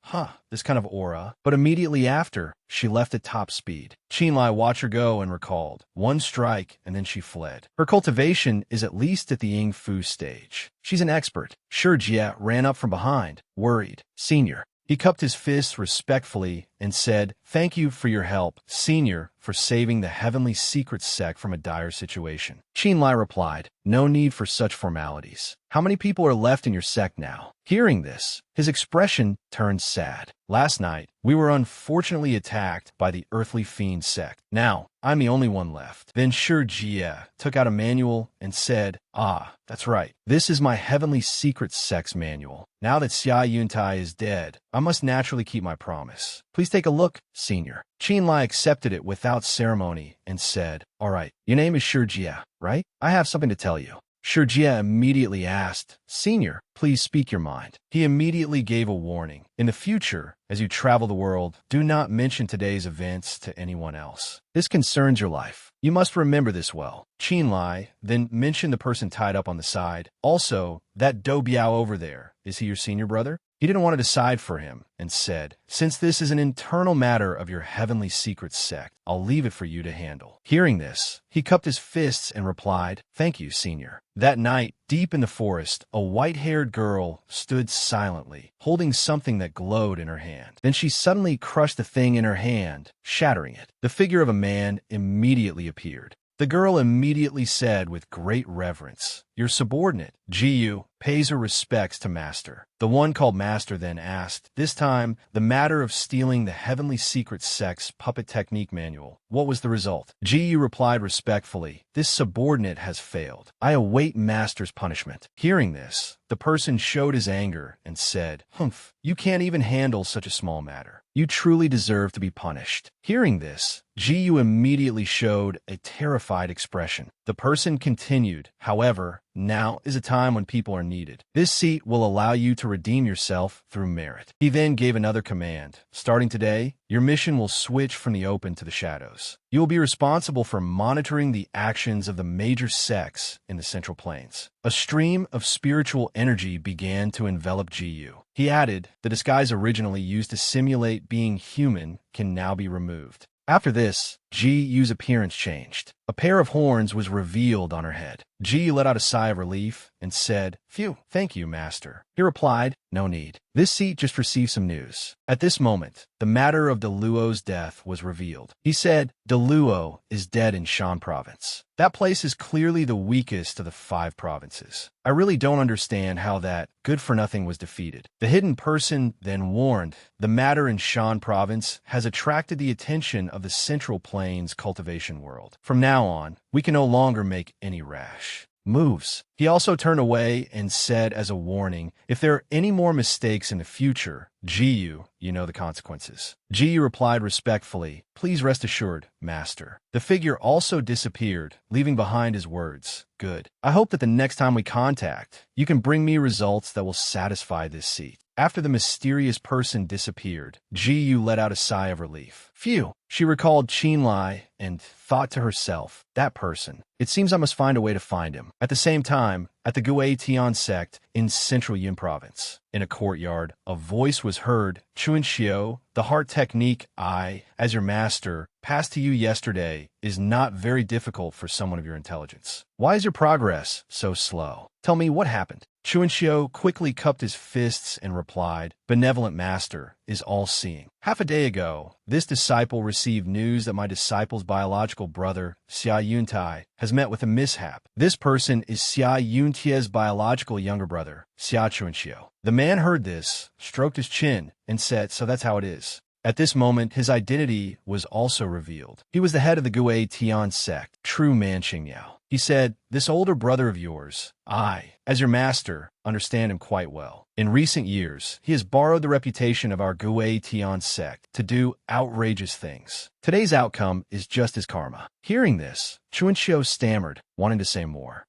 this kind of aura, but immediately after, she left at top speed. Qinlai watched her go and recalled, one strike and then she fled. Her cultivation is at least at the Yingfu stage. She's an expert. Shijie ran up from behind, worried. Senior. He cupped his fists respectfully and said, thank you for your help, Senior, for saving the heavenly secret sect from a dire situation. Qinlai replied, no need for such formalities. How many people are left in your sect now? Hearing this, his expression turned sad. Last night, we were unfortunately attacked by the earthly fiend sect. Now, I'm the only one left. Then Shijie took out a manual and said, that's right. This is my heavenly secret sect's manual. Now that Xia Yuntai is dead, I must naturally keep my promise. Please take a look, Senior. Qinlai accepted it without ceremony and said, all right, your name is Shijie, right? I have something to tell you. Shijie immediately asked, Senior, please speak your mind. He immediately gave a warning. In the future, as you travel the world, do not mention today's events to anyone else. This concerns your life. You must remember this well. Qinlai then mentioned the person tied up on the side. Also, that Do Biao over there, is he your senior brother? He didn't want to decide for him and said, since this is an internal matter of your heavenly secret sect, I'll leave it for you to handle. Hearing this, he cupped his fists and replied, thank you, senior. That night, deep in the forest, a white-haired girl stood silently, holding something that glowed in her hand. Then she suddenly crushed the thing in her hand, shattering it. The figure of a man immediately appeared. The girl immediately said with great reverence, your subordinate, Jiyu, pays her respects to Master. The one called Master then asked, this time, the matter of stealing the Heavenly Secret Sect's puppet technique manual. What was the result? Jiyu replied respectfully, this subordinate has failed. I await Master's punishment. Hearing this, the person showed his anger and said, humph, you can't even handle such a small matter. You truly deserve to be punished. Hearing this, Jiyu immediately showed a terrified expression. The person continued, however, now is a time when people are needed. This seat will allow you to redeem yourself through merit. He then gave another command. Starting today, your mission will switch from the open to the shadows. You will be responsible for monitoring the actions of the major sects in the Central Plains. A stream of spiritual energy began to envelop Jiyu. He added, the disguise originally used to simulate being human can now be removed. After this, Jiyu's appearance changed. A pair of horns was revealed on her head. Jiyu let out a sigh of relief and said, phew, thank you, Master. He replied, no need. This seat just received some news. At this moment, the matter of Deluo's death was revealed. He said, Deluo is dead in Shan province. That place is clearly the weakest of the 5 provinces. I really don't understand how that good-for-nothing was defeated. The hidden person then warned, the matter in Shan province has attracted the attention of the Central Plains cultivation world. From now on, we can no longer make any rash moves. He also turned away and said as a warning, if there are any more mistakes in the future, Jiyu, you know the consequences. Jiyu replied respectfully, please rest assured, Master. The figure also disappeared, leaving behind his words, good. I hope that the next time we contact, you can bring me results that will satisfy this seat. After the mysterious person disappeared, Jiyu let out a sigh of relief. Phew! She recalled Qinlai and thought to herself, that person. It seems I must find a way to find him. At the same time, at the Gui Tian sect in central Yun province, in a courtyard, a voice was heard, Chuan Xiu, the heart technique I, as your master, passed to you yesterday is not very difficult for someone of your intelligence. Why is your progress so slow? Tell me what happened. Chuan Xiu quickly cupped his fists and replied, benevolent master is all-seeing. Half a day ago, this disciple received news that my disciple's biological brother, Xia Yuntai, has met with a mishap. This person is Xia Yuntie's biological younger brother, Xia Chuan Xiu. The man heard this, stroked his chin, and said, so that's how it is. At this moment, his identity was also revealed. He was the head of the Gui Tian sect, true man Xingyao. He said, this older brother of yours, I, as your master, understand him quite well. In recent years, he has borrowed the reputation of our Gui Tian sect to do outrageous things. Today's outcome is just his karma. Hearing this, Chuan Xiu stammered, wanting to say more.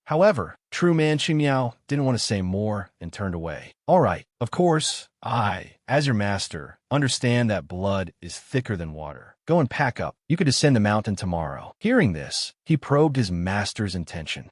However, true man Xingyao didn't want to say more and turned away. All right, of course, I, as your master, understand that blood is thicker than water. Go and pack up. You could descend the mountain tomorrow. Hearing this, he probed his master's intention.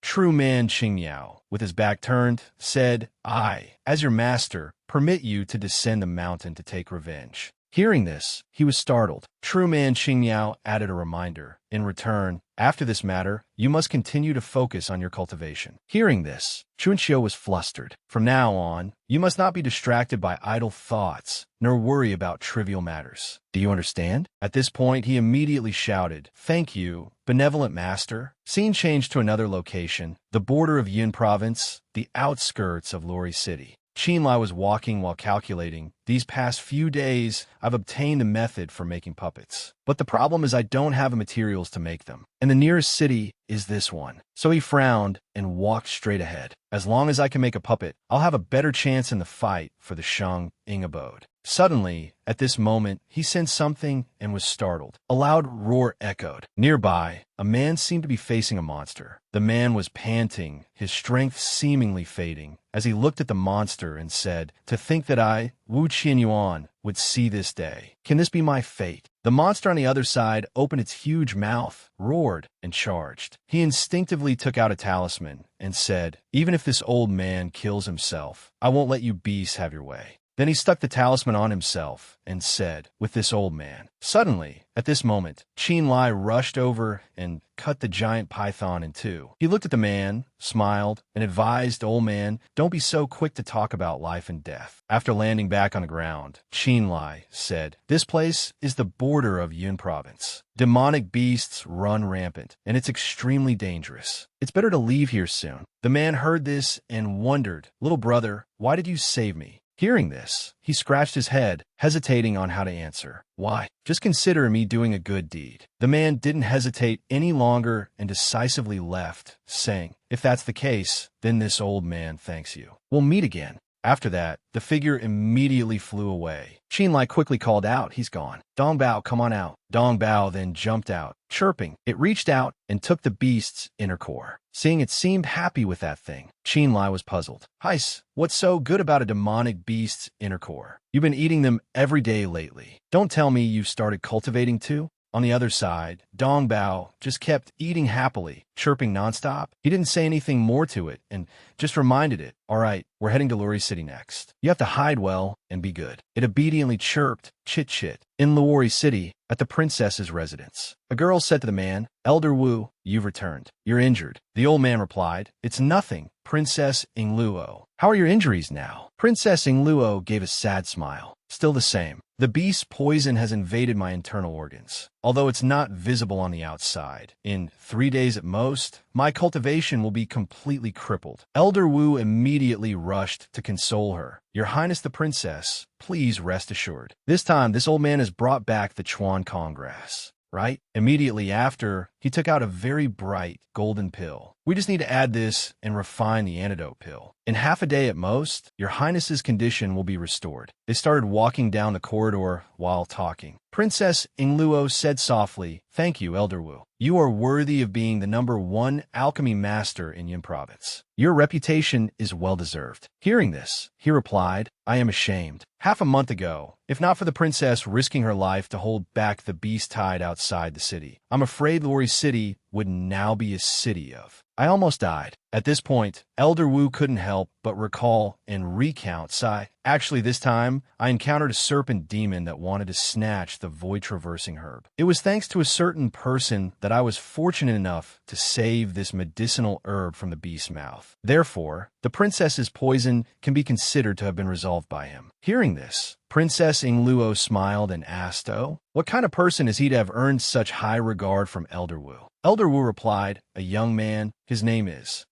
True man Xingyao, with his back turned, said, I, as your master, permit you to descend the mountain to take revenge. Hearing this, he was startled. True man Xingyao added a reminder. In return, after this matter, you must continue to focus on your cultivation. Hearing this, Chuan Xiu was flustered. From now on, you must not be distracted by idle thoughts, nor worry about trivial matters. Do you understand? At this point, he immediately shouted, thank you, benevolent master. Scene changed to another location, the border of Yun province, the outskirts of Lori City. Qinlai was walking while calculating, these past few days, I've obtained a method for making puppets. But the problem is I don't have the materials to make them, and the nearest city is this one. So he frowned and walked straight ahead. As long as I can make a puppet, I'll have a better chance in the fight for the Shang Ing abode. Suddenly, at this moment, he sensed something and was startled. A loud roar echoed. Nearby, a man seemed to be facing a monster. The man was panting, his strength seemingly fading, as he looked at the monster and said, "To think that I, Wu Qianyuan, would see this day. Can this be my fate?" The monster on the other side opened its huge mouth, roared, and charged. He instinctively took out a talisman and said, "Even if this old man kills himself, I won't let you beasts have your way." Then he stuck the talisman on himself and said, "With this old man." Suddenly, at this moment, Qin Lai rushed over and cut the giant python in two. He looked at the man, smiled, and advised, "Old man, don't be so quick to talk about life and death." After landing back on the ground, Qin Lai said, "This place is the border of Yun province. Demonic beasts run rampant, and it's extremely dangerous. It's better to leave here soon." The man heard this and wondered, "Little brother, why did you save me?" Hearing this, he scratched his head, hesitating on how to answer. "Why, just consider me doing a good deed." The man didn't hesitate any longer and decisively left, saying, "If that's the case, then this old man thanks you. We'll meet again." After that, the figure immediately flew away. Qin Lai quickly called out, "He's gone. Dong Bao, come on out." Dong Bao then jumped out, chirping. It reached out and took the beast's inner core. Seeing it seemed happy with that thing, Qin Lai was puzzled. "Heis, what's so good about a demonic beast's inner core? You've been eating them every day lately. Don't tell me you've started cultivating too?" On the other side, Dong Bao just kept eating happily, chirping nonstop. He didn't say anything more to it and just reminded it, "All right, we're heading to Luori City next. You have to hide well and be good." It obediently chirped, chit-chit. In Luori City, at the princess's residence, a girl said to the man, "Elder Wu, you've returned. You're injured." The old man replied, "It's nothing, Princess Ingluo. How are your injuries now?" Princess Ingluo gave a sad smile. "Still the same. The beast's poison has invaded my internal organs. Although it's not visible on the outside, in 3 days at most, my cultivation will be completely crippled." Elder Wu immediately rushed to console her. "Your Highness the Princess, please rest assured. This time, this old man has brought back the Chuan Kong grass. Right?" Immediately after, he took out a very bright golden pill. "We just need to add this and refine the antidote pill. In half a day at most, your Highness's condition will be restored." They started walking down the corridor while talking. Princess Ingluo said softly, "Thank you, Elder Wu. You are worthy of being the #1 alchemy master in Yin province. Your reputation is well-deserved." Hearing this, he replied, "I am ashamed. Half a month ago, if not for the princess risking her life to hold back the beast tide outside the city, I'm afraid Luori City would now be a city of. I almost died." At this point, Elder Wu couldn't help but recall and recount, sigh. "Actually, this time, I encountered a serpent demon that wanted to snatch the void-traversing herb. It was thanks to a certain person that I was fortunate enough to save this medicinal herb from the beast's mouth. Therefore, the princess's poison can be considered to have been resolved by him." Hearing this, Princess Ingluo smiled and asked, "Oh, what kind of person is he to have earned such high regard from Elder Wu?" Elder Wu replied, "A young man. His name is.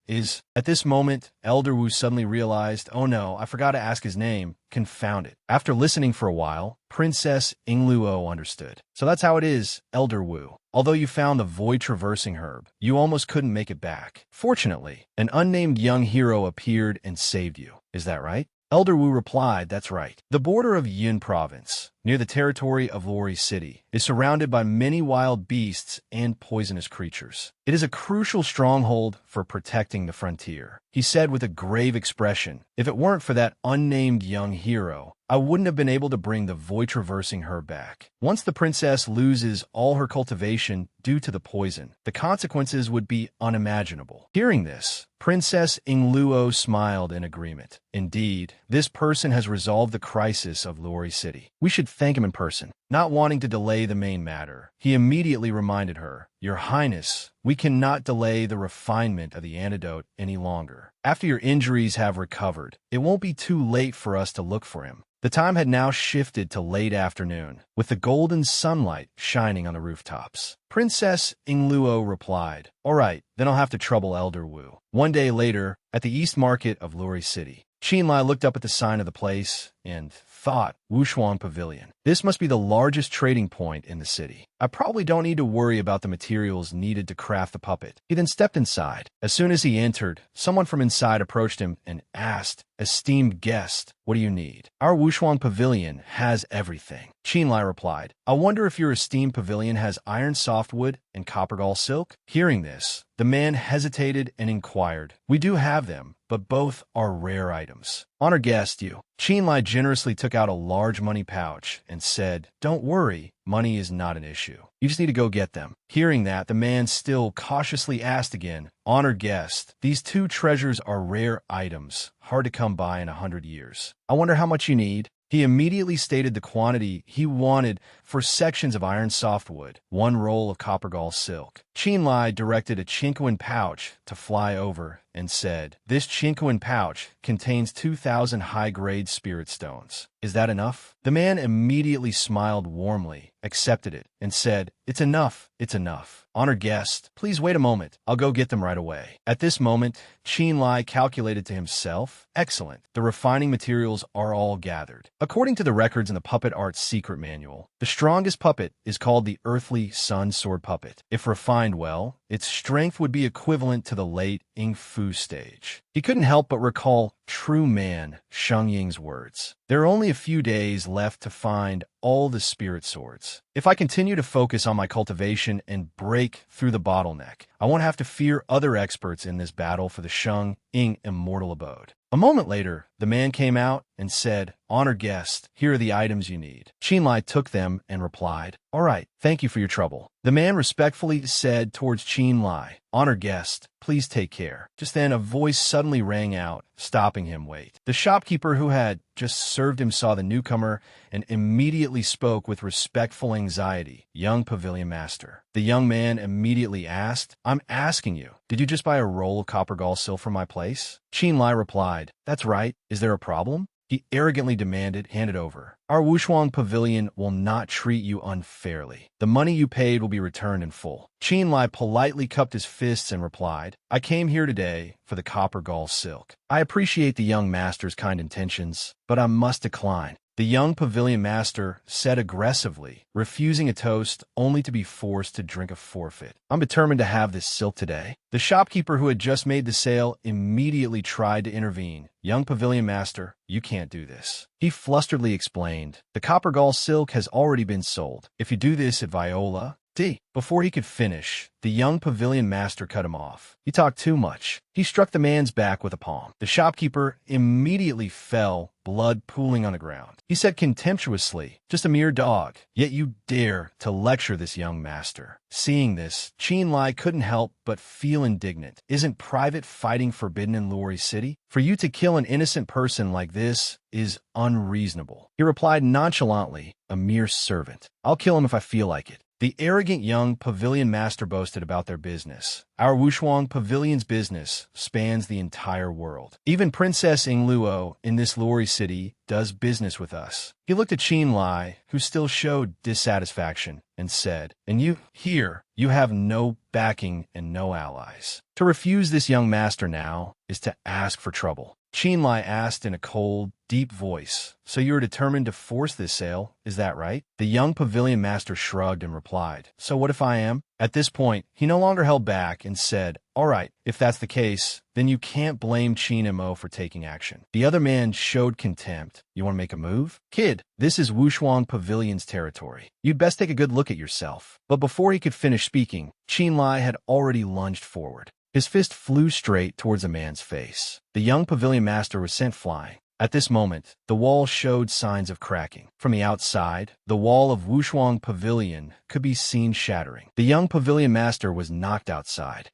At this moment, Elder Wu suddenly realized, "Oh no, I forgot to ask his name. Confound it." After listening for a while, Princess Ingluo understood. "So that's how it is, Elder Wu. Although you found the void-traversing herb, you almost couldn't make it back. Fortunately, an unnamed young hero appeared and saved you. Is that right?" Elder Wu replied, "That's right. The border of Yun province, near the territory of Luori City, is surrounded by many wild beasts and poisonous creatures. It is a crucial stronghold for protecting the frontier." He said with a grave expression, "If it weren't for that unnamed young hero, I wouldn't have been able to bring the void-traversing herb back. Once the princess loses all her cultivation due to the poison, the consequences would be unimaginable." Hearing this, Princess Ingluo smiled in agreement. "Indeed, this person has resolved the crisis of Luori City. We should thank him in person." Not wanting to delay the main matter, he immediately reminded her, "Your Highness, we cannot delay the refinement of the antidote any longer. After your injuries have recovered, it won't be too late for us to look for him." The time had now shifted to late afternoon, with the golden sunlight shining on the rooftops. Princess Ingluo replied, "All right, then I'll have to trouble Elder Wu." One day later, at the East Market of Luori City, Qin Lai looked up at the sign of the place and thought, Wushuang Pavilion. This must be the largest trading point in the city. I probably don't need to worry about the materials needed to craft the puppet. He then stepped inside. As soon as he entered, someone from inside approached him and asked, "Esteemed guest, what do you need?" "Our Wushuang Pavilion has everything," Qinlai replied. "I wonder if your esteemed pavilion has iron softwood and copper gall silk?" Hearing this, the man hesitated and inquired, "We do have them, but both are rare items." "Honored guest, you." Qinlai generously took out a large money pouch and said, "Don't worry, money is not an issue. You just need to go get them." Hearing that, the man still cautiously asked again, "Honored guest, these two treasures are rare items, hard to come by in 100 years. I wonder how much you need?" He immediately stated the quantity he wanted for sections of iron softwood, 1 roll of copper gall silk. Qinlai directed a Chinquan pouch to fly over and said, "This Chinquan pouch contains 2,000 high-grade spirit stones. Is that enough?" The man immediately smiled warmly, accepted it, and said, "It's enough, it's enough. Honored guest, please wait a moment. I'll go get them right away." At this moment, Qinlai calculated to himself, "Excellent. The refining materials are all gathered." According to the records in the Puppet Art's secret manual, the strongest puppet is called the Earthly Sun Sword Puppet. If refined well, its strength would be equivalent to the late Ing Fu stage. He couldn't help but recall true man Sheng Ying's words. "There are only a few days left to find all the spirit swords. If I continue to focus on my cultivation and break through the bottleneck, I won't have to fear other experts in this battle for the Sheng Ying immortal abode." A moment later, the man came out and said, "Honored guest, here are the items you need." Qinlai took them and replied, "All right, thank you for your trouble." The man respectfully said towards Qinlai, "Honored guest, please take care." Just then, a voice suddenly rang out, stopping him. "Wait." The shopkeeper who had just served him saw the newcomer and immediately spoke with respectful anxiety, "Young pavilion master." The young man immediately asked, "I'm asking you, did you just buy a roll of copper gall silk from my place?" Qinlai replied, "That's right. Is there a problem?" He arrogantly demanded, "Hand it over. Our Wushuang Pavilion will not treat you unfairly. The money you paid will be returned in full." Qinlai politely cupped his fists and replied, "I came here today for the copper gall silk. I appreciate the young master's kind intentions, but I must decline." The young pavilion master said aggressively, refusing a toast only to be forced to drink a forfeit. "I'm determined to have this silk today." The shopkeeper who had just made the sale immediately tried to intervene. "Young pavilion master, you can't do this." He flusteredly explained, "The copper gall silk has already been sold. If you do this at Viola, D." Before he could finish, the young pavilion master cut him off. "You talk too much." He struck the man's back with a palm. The shopkeeper immediately fell, blood pooling on the ground. He said contemptuously, "Just a mere dog, yet you dare to lecture this young master." Seeing this, Qinlai couldn't help but feel indignant. Isn't private fighting forbidden in Luori City? For you to kill an innocent person like this is unreasonable. He replied nonchalantly, "A mere servant. I'll kill him if I feel like it." The arrogant young pavilion master boasted about their business. "Our Wushuang Pavilion's business spans the entire world. Even Princess Ingluo in this Luori city does business with us." He looked at Qinlai, who still showed dissatisfaction, and said, "And you, here, you have no backing and no allies. To refuse this young master now is to ask for trouble." Qinlai asked in a cold, deep voice, "So you are determined to force this sale, is that right?" The young pavilion master shrugged and replied, "So what if I am?" At this point, he no longer held back and said, "All right, if that's the case, then you can't blame Qin Mo for taking action." The other man showed contempt. "You want to make a move? Kid, this is Wushuang Pavilion's territory. You'd best take a good look at yourself." But before he could finish speaking, Qinlai had already lunged forward. His fist flew straight towards the man's face. The young pavilion master was sent flying. At this moment, the wall showed signs of cracking. From the outside, the wall of Wushuang Pavilion could be seen shattering. The young pavilion master was knocked outside.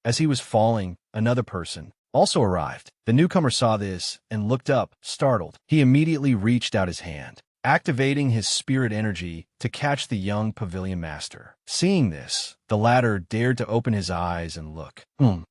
As he was falling, another person also arrived. The newcomer saw this and looked up, startled. He immediately reached out his hand, activating his spirit energy to catch the young pavilion master. Seeing this, the latter dared to open his eyes and look.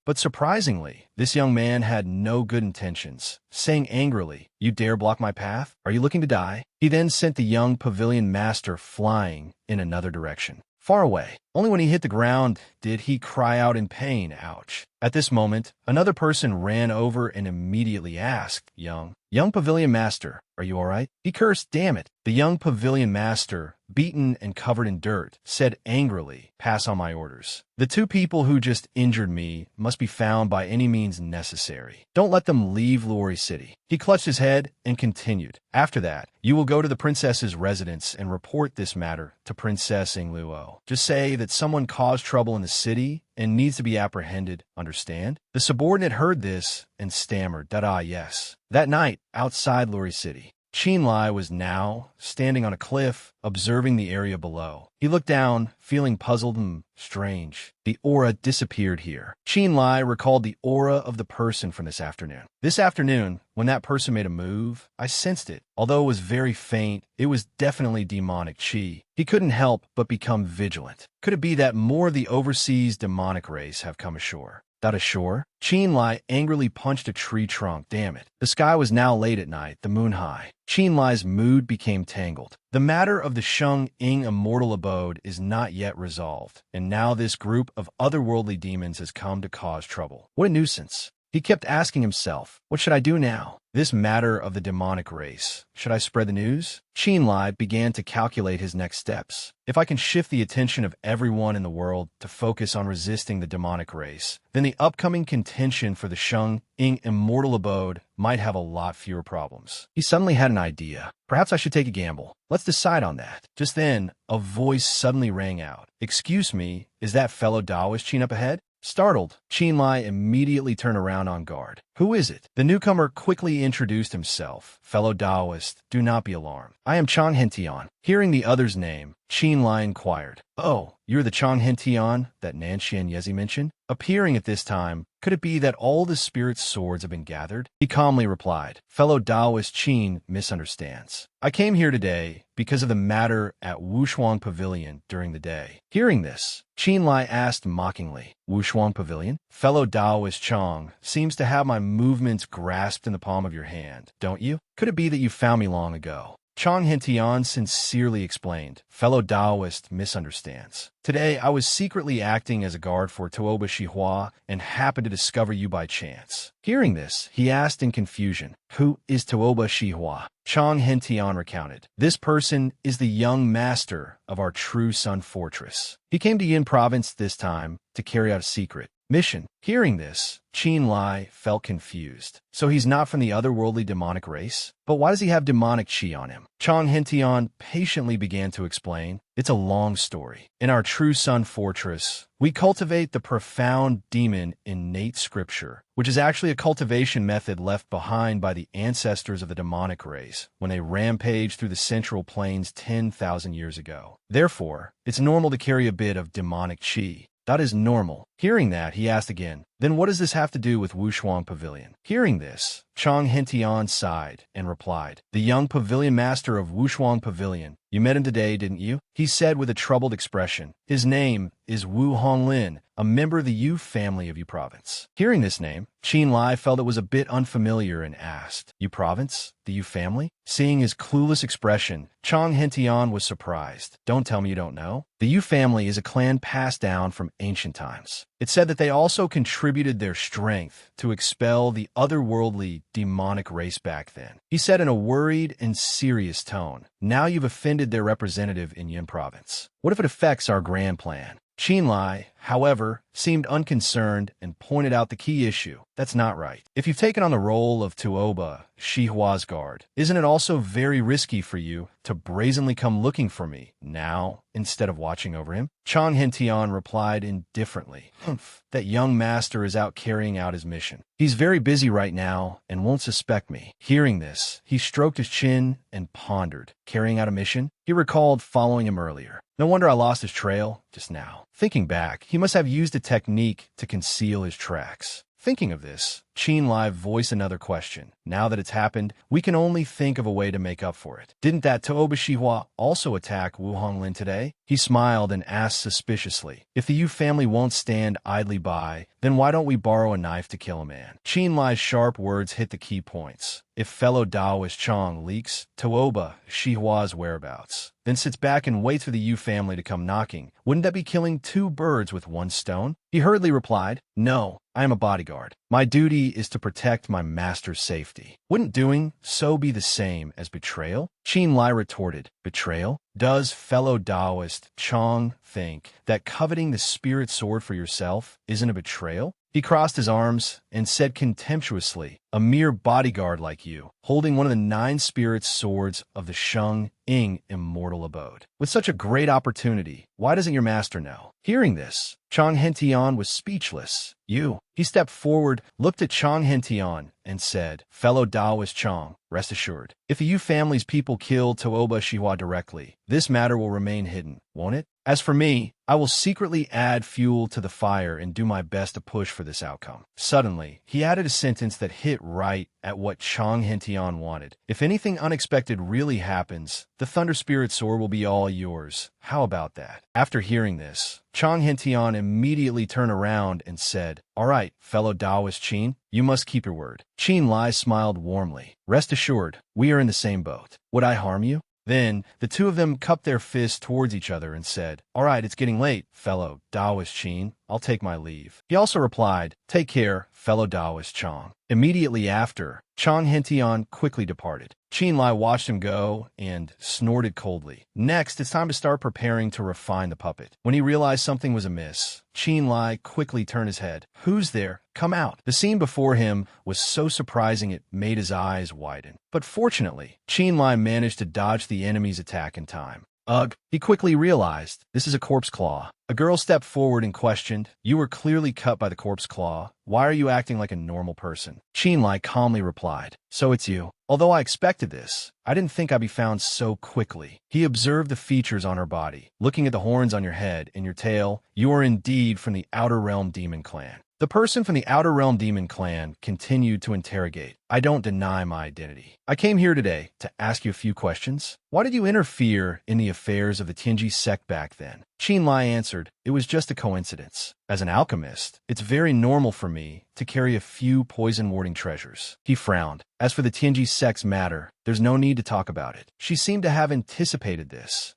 But surprisingly, this young man had no good intentions, saying angrily, "You dare block my path? Are you looking to die?" He then sent the young pavilion master flying in another direction, far away. Only when he hit the ground did he cry out in pain, "Ouch." At this moment, another person ran over and immediately asked, Young Pavilion Master, are you all right? He cursed, damn it. The young Pavilion Master, beaten and covered in dirt, said angrily, pass on my orders. The two people who just injured me must be found by any means necessary. Don't let them leave Luori City. He clutched his head and continued. After that, you will go to the princess's residence and report this matter to Princess Ingluo. Just say that someone caused trouble in the city and needs to be apprehended, understand? The subordinate heard this and stammered, yes. That night, outside Luori City, Qinlai was now standing on a cliff, observing the area below. He looked down, feeling puzzled and strange. The aura disappeared here. Qinlai recalled the aura of the person from this afternoon. This afternoon, when that person made a move, I sensed it. Although it was very faint, it was definitely demonic qi. He couldn't help but become vigilant. Could it be that more of the overseas demonic race have come ashore? That ashore? Qinlai angrily punched a tree trunk. Damn it. The sky was now late at night, the moon high. Qinlai's mood became tangled. The matter of the Sheng Ying immortal abode is not yet resolved, and now this group of otherworldly demons has come to cause trouble. What a nuisance. He kept asking himself, what should I do now? This matter of the demonic race. Should I spread the news? Qinlai began to calculate his next steps. If I can shift the attention of everyone in the world to focus on resisting the demonic race, then the upcoming contention for the Sheng Ying immortal abode might have a lot fewer problems. He suddenly had an idea. Perhaps I should take a gamble. Let's decide on that. Just then, a voice suddenly rang out. Excuse me, is that fellow Taoist Qin up ahead? Startled, Qinlai immediately turned around on guard. Who is it? The newcomer quickly introduced himself. Fellow Taoist, do not be alarmed. I am Chang Hentian. Hearing the other's name, Qinlai inquired. Oh, you're the Chang Hentian that Nanxian Yezi mentioned? Appearing at this time, could it be that all the spirit's swords have been gathered? He calmly replied. Fellow Taoist Qin misunderstands. I came here today because of the matter at Wushuang Pavilion during the day. Hearing this, Qinlai asked mockingly, Wushuang Pavilion? Fellow Taoist Chang seems to have my movements grasped in the palm of your hand, don't you? Could it be that you found me long ago? Chang Hentian sincerely explained. Fellow Taoist misunderstands. Today, I was secretly acting as a guard for Tuoba Shihua and happened to discover you by chance. Hearing this, he asked in confusion, who is Tuoba Shihua? Chang Hentian recounted. This person is the young master of our True Sun Fortress. He came to Yin Province this time to carry out a secret mission. Hearing this, Qinlai felt confused. So he's not from the otherworldly demonic race? But why does he have demonic qi on him? Chang Hentian patiently began to explain. It's a long story. In our True Sun Fortress, we cultivate the profound demon innate scripture, which is actually a cultivation method left behind by the ancestors of the demonic race when they rampaged through the central plains 10,000 years ago. Therefore, it's normal to carry a bit of demonic qi. That is normal. Hearing that, he asked again, then what does this have to do with Wushuang Pavilion? Hearing this, Chang Hentian sighed and replied, the young pavilion master of Wushuang Pavilion. You met him today, didn't you? He said with a troubled expression. His name is Wu Honglin, a member of the Yu family of Yu Province. Hearing this name, Qinlai felt it was a bit unfamiliar and asked, Yu Province? The Yu family? Seeing his clueless expression, Chang Hentian was surprised. Don't tell me you don't know. The Yu family is a clan passed down from ancient times. It said that they also contributed their strength to expel the otherworldly demonic race back then. He said in a worried and serious tone, now you've offended their representative in Yin Province. What if it affects our grand plan? Qinlai, however, seemed unconcerned and pointed out the key issue. That's not right. If you've taken on the role of Tuoba, Shihua's guard, isn't it also very risky for you to brazenly come looking for me now instead of watching over him? Chang Hentian replied indifferently, Humph, that young master is out carrying out his mission. He's very busy right now and won't suspect me. Hearing this, he stroked his chin and pondered. Carrying out a mission? He recalled following him earlier. No wonder I lost his trail just now. Thinking back, he must have used a technique to conceal his tracks. Thinking of this, Qinlai voiced another question. Now that it's happened, we can only think of a way to make up for it. Didn't that Tuoba Shihua also attack Wu Honglin today? He smiled and asked suspiciously, if the Yu family won't stand idly by, then why don't we borrow a knife to kill a man? Qinlai's sharp words hit the key points. If fellow Taoist Chang leaks Tuoba Shihua's whereabouts, then sits back and waits for the Yu family to come knocking, wouldn't that be killing two birds with one stone? He hurriedly replied, no, I am a bodyguard. My duty is to protect my master's safety. Wouldn't doing so be the same as betrayal? Qin Lai retorted, betrayal? Does fellow Taoist Chong think that coveting the spirit sword for yourself isn't a betrayal? He crossed his arms and said contemptuously, a mere bodyguard like you, holding one of the 9 spirit swords of the Sheng Ing immortal abode. With such a great opportunity, why doesn't your master know? Hearing this, Chong Hentian was speechless. He stepped forward, looked at Chong Hentian, and said, fellow Taoist Chong, rest assured, if the Yu family's people kill Tooba Shihua directly, this matter will remain hidden, won't it? As for me, I will secretly add fuel to the fire and do my best to push for this outcome. Suddenly, he added a sentence that hit right at what Chong Hentian wanted. If anything unexpected really happens, the Thunder Spirit Sword will be all yours. How about that? After hearing this, Chong Hentian immediately turned around and said, all right, fellow Taoist Qin, you must keep your word. Qin Lai smiled warmly. Rest assured, we are in the same boat. Would I harm you? Then, the two of them cupped their fists towards each other and said, all right, it's getting late, fellow Taoist Qin. I'll take my leave. He also replied, take care, fellow Taoist Chong. Immediately after, Chong Hentian quickly departed. Qin Lai watched him go and snorted coldly. Next, it's time to start preparing to refine the puppet. When he realized something was amiss, Qin Lai quickly turned his head. Who's there? Come out. The scene before him was so surprising it made his eyes widen. But fortunately, Qin Lai managed to dodge the enemy's attack in time. Ugh, he quickly realized, this is a corpse claw. A girl stepped forward and questioned, you were clearly cut by the corpse claw. Why are you acting like a normal person? Qin Lai calmly replied, so it's you. Although I expected this, I didn't think I'd be found so quickly. He observed the features on her body. Looking at the horns on your head and your tail, you are indeed from the Outer Realm Demon Clan. The person from the Outer Realm Demon Clan continued to interrogate. I don't deny my identity. I came here today to ask you a few questions. Why did you interfere in the affairs of the Tianji sect back then? Qin Lai answered, it was just a coincidence. As an alchemist, it's very normal for me to carry a few poison-warding treasures. He frowned. As for the Tianji sect's matter, there's no need to talk about it. She seemed to have anticipated this.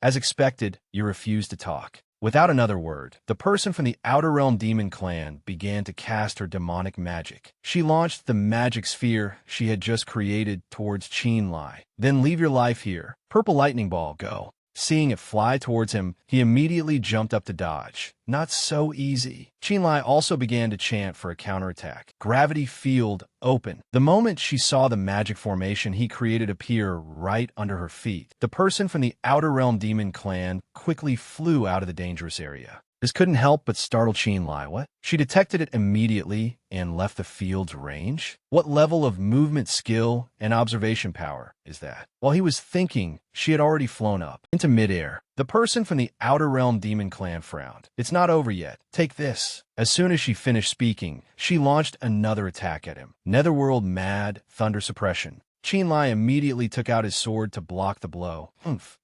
As expected, you refused to talk. Without another word, the person from the Outer Realm Demon Clan began to cast her demonic magic. She launched the magic sphere she had just created towards Qin Lai. Then leave your life here. Purple lightning ball, go. Seeing it fly towards him, he immediately jumped up to dodge. Not so easy. Qin Lai also began to chant for a counterattack. Gravity field open. The moment she saw the magic formation he created appear right under her feet, the person from the Outer Realm Demon Clan quickly flew out of the dangerous area. This couldn't help but startle Qin Lai. What? She detected it immediately and left the field's range? What level of movement skill and observation power is that? While he was thinking, she had already flown up into midair. The person from the Outer Realm Demon Clan frowned. It's not over yet. Take this. As soon as she finished speaking, she launched another attack at him. Netherworld Mad Thunder Suppression. Qin Lai immediately took out his sword to block the blow.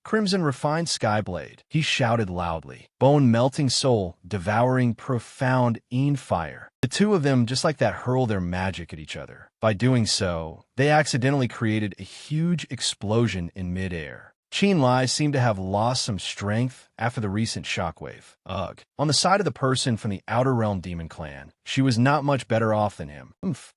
Crimson Refined Skyblade. He shouted loudly. Bone-melting soul, devouring profound Een fire. The two of them, just like that, hurl their magic at each other. By doing so, they accidentally created a huge explosion in midair. Qin Lai seemed to have lost some strength after the recent shockwave. Ugh. On the side of the person from the Outer Realm Demon Clan, she was not much better off than him.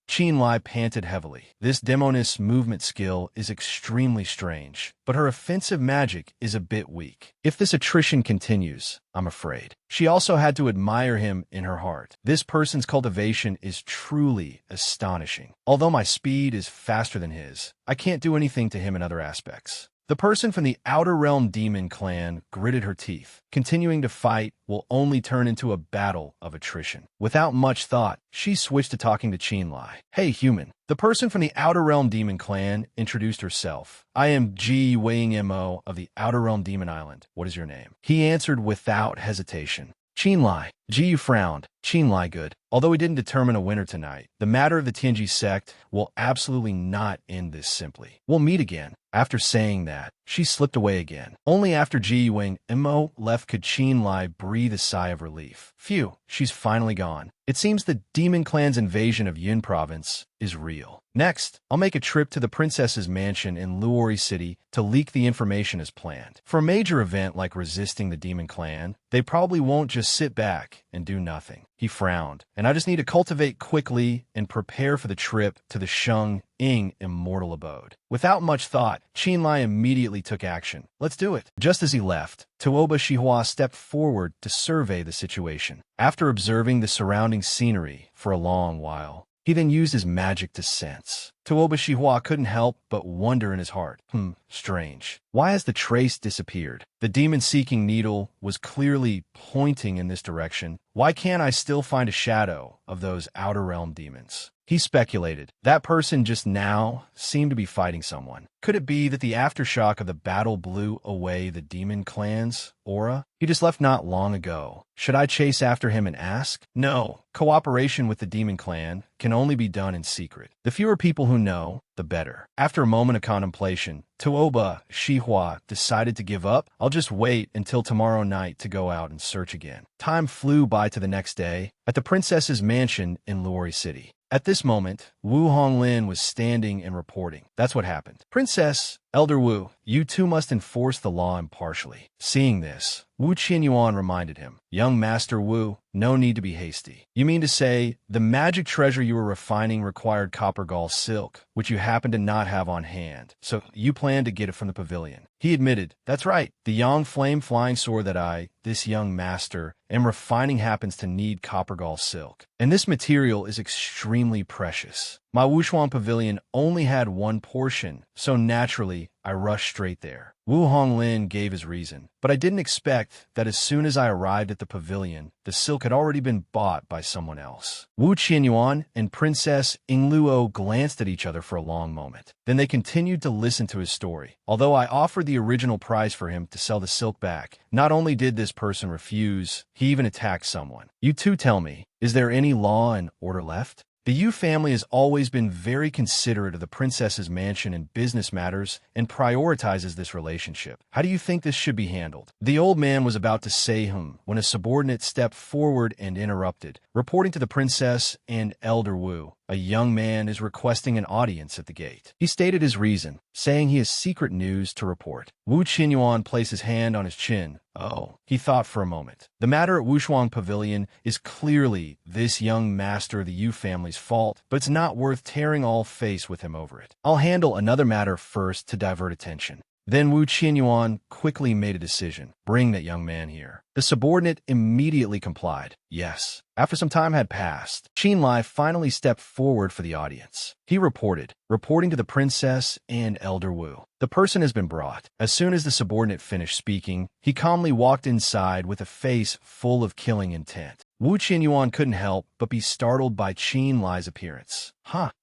Qin Lai panted heavily. This demoness movement skill is extremely strange, but her offensive magic is a bit weak. If this attrition continues, I'm afraid. She also had to admire him in her heart. This person's cultivation is truly astonishing. Although my speed is faster than his, I can't do anything to him in other aspects. The person from the Outer Realm Demon Clan gritted her teeth. Continuing to fight will only turn into a battle of attrition. Without much thought, she switched to talking to Qin Lai. Hey, human. The person from the Outer Realm Demon Clan introduced herself. I am Ji Weiing Mo of the Outer Realm Demon Island. What is your name? He answered without hesitation. Qin Lai. Ji frowned. Qin Lai, good. Although we didn't determine a winner tonight, the matter of the Tianji sect will absolutely not end this simply. We'll meet again. After saying that, she slipped away again. Only after Ji Wing Mo left could Qin Lai breathe a sigh of relief. Phew, she's finally gone. It seems the Demon Clan's invasion of Yun Province is real. Next, I'll make a trip to the princess's mansion in Luori City to leak the information as planned. For a major event like resisting the Demon Clan, they probably won't just sit back back and do nothing. He frowned. And I just need to cultivate quickly and prepare for the trip to the Sheng Ing immortal abode. Without much thought, Qinlai immediately took action. Let's do it. Just as he left, Tuoba Shihua stepped forward to survey the situation. After observing the surrounding scenery for a long while, he then used his magic to sense. Tuoba Shihua couldn't help but wonder in his heart. Strange. Why has the trace disappeared? The demon-seeking needle was clearly pointing in this direction. Why can't I still find a shadow of those outer realm demons? He speculated. That person just now seemed to be fighting someone. Could it be that the aftershock of the battle blew away the demon clan's aura? He just left not long ago. Should I chase after him and ask? No. Cooperation with the demon clan can only be done in secret. The fewer people who know, the better. After a moment of contemplation, Tuoba Shihua decided to give up. I'll just wait until tomorrow night to go out and search again. Time flew by to the next day at the princess's mansion in Luori City. At this moment, Wu Honglin was standing and reporting. That's what happened. Princess, Elder Wu, you two must enforce the law impartially. Seeing this, Wu Qianyuan reminded him, Young Master Wu, no need to be hasty. You mean to say, the magic treasure you were refining required copper gall silk, which you happen to not have on hand, so you plan to get it from the pavilion. He admitted, that's right, the Yang Flame flying sword that I, this young master, am refining happens to need copper gall silk. And this material is extremely precious. My Wushuang pavilion only had one portion, so naturally, I rushed straight there. Wu Honglin gave his reason, but I didn't expect that as soon as I arrived at the pavilion, the silk had already been bought by someone else. Wu Qianyuan and Princess Yingluo glanced at each other for a long moment. Then they continued to listen to his story. Although I offered the original price for him to sell the silk back, not only did this person refuse, he even attacked someone. You two tell me, is there any law and order left? The Yu family has always been very considerate of the princess's mansion in business matters and prioritizes this relationship. How do you think this should be handled? The old man was about to say when a subordinate stepped forward and interrupted, reporting to the princess and Elder Wu. A young man is requesting an audience at the gate. He stated his reason, saying he has secret news to report. Wu Qianyuan placed his hand on his chin. Oh, he thought for a moment. The matter at Wushuang Pavilion is clearly this young master of the Yu family's fault, but it's not worth tearing all face with him over it. I'll handle another matter first to divert attention. Then Wu Qianyuan quickly made a decision. Bring that young man here. The subordinate immediately complied. Yes. After some time had passed, Qinlai finally stepped forward for the audience. He reporting to the princess and Elder Wu. The person has been brought. As soon as the subordinate finished speaking, he calmly walked inside with a face full of killing intent. Wu Qianyuan couldn't help but be startled by Qinlai's appearance.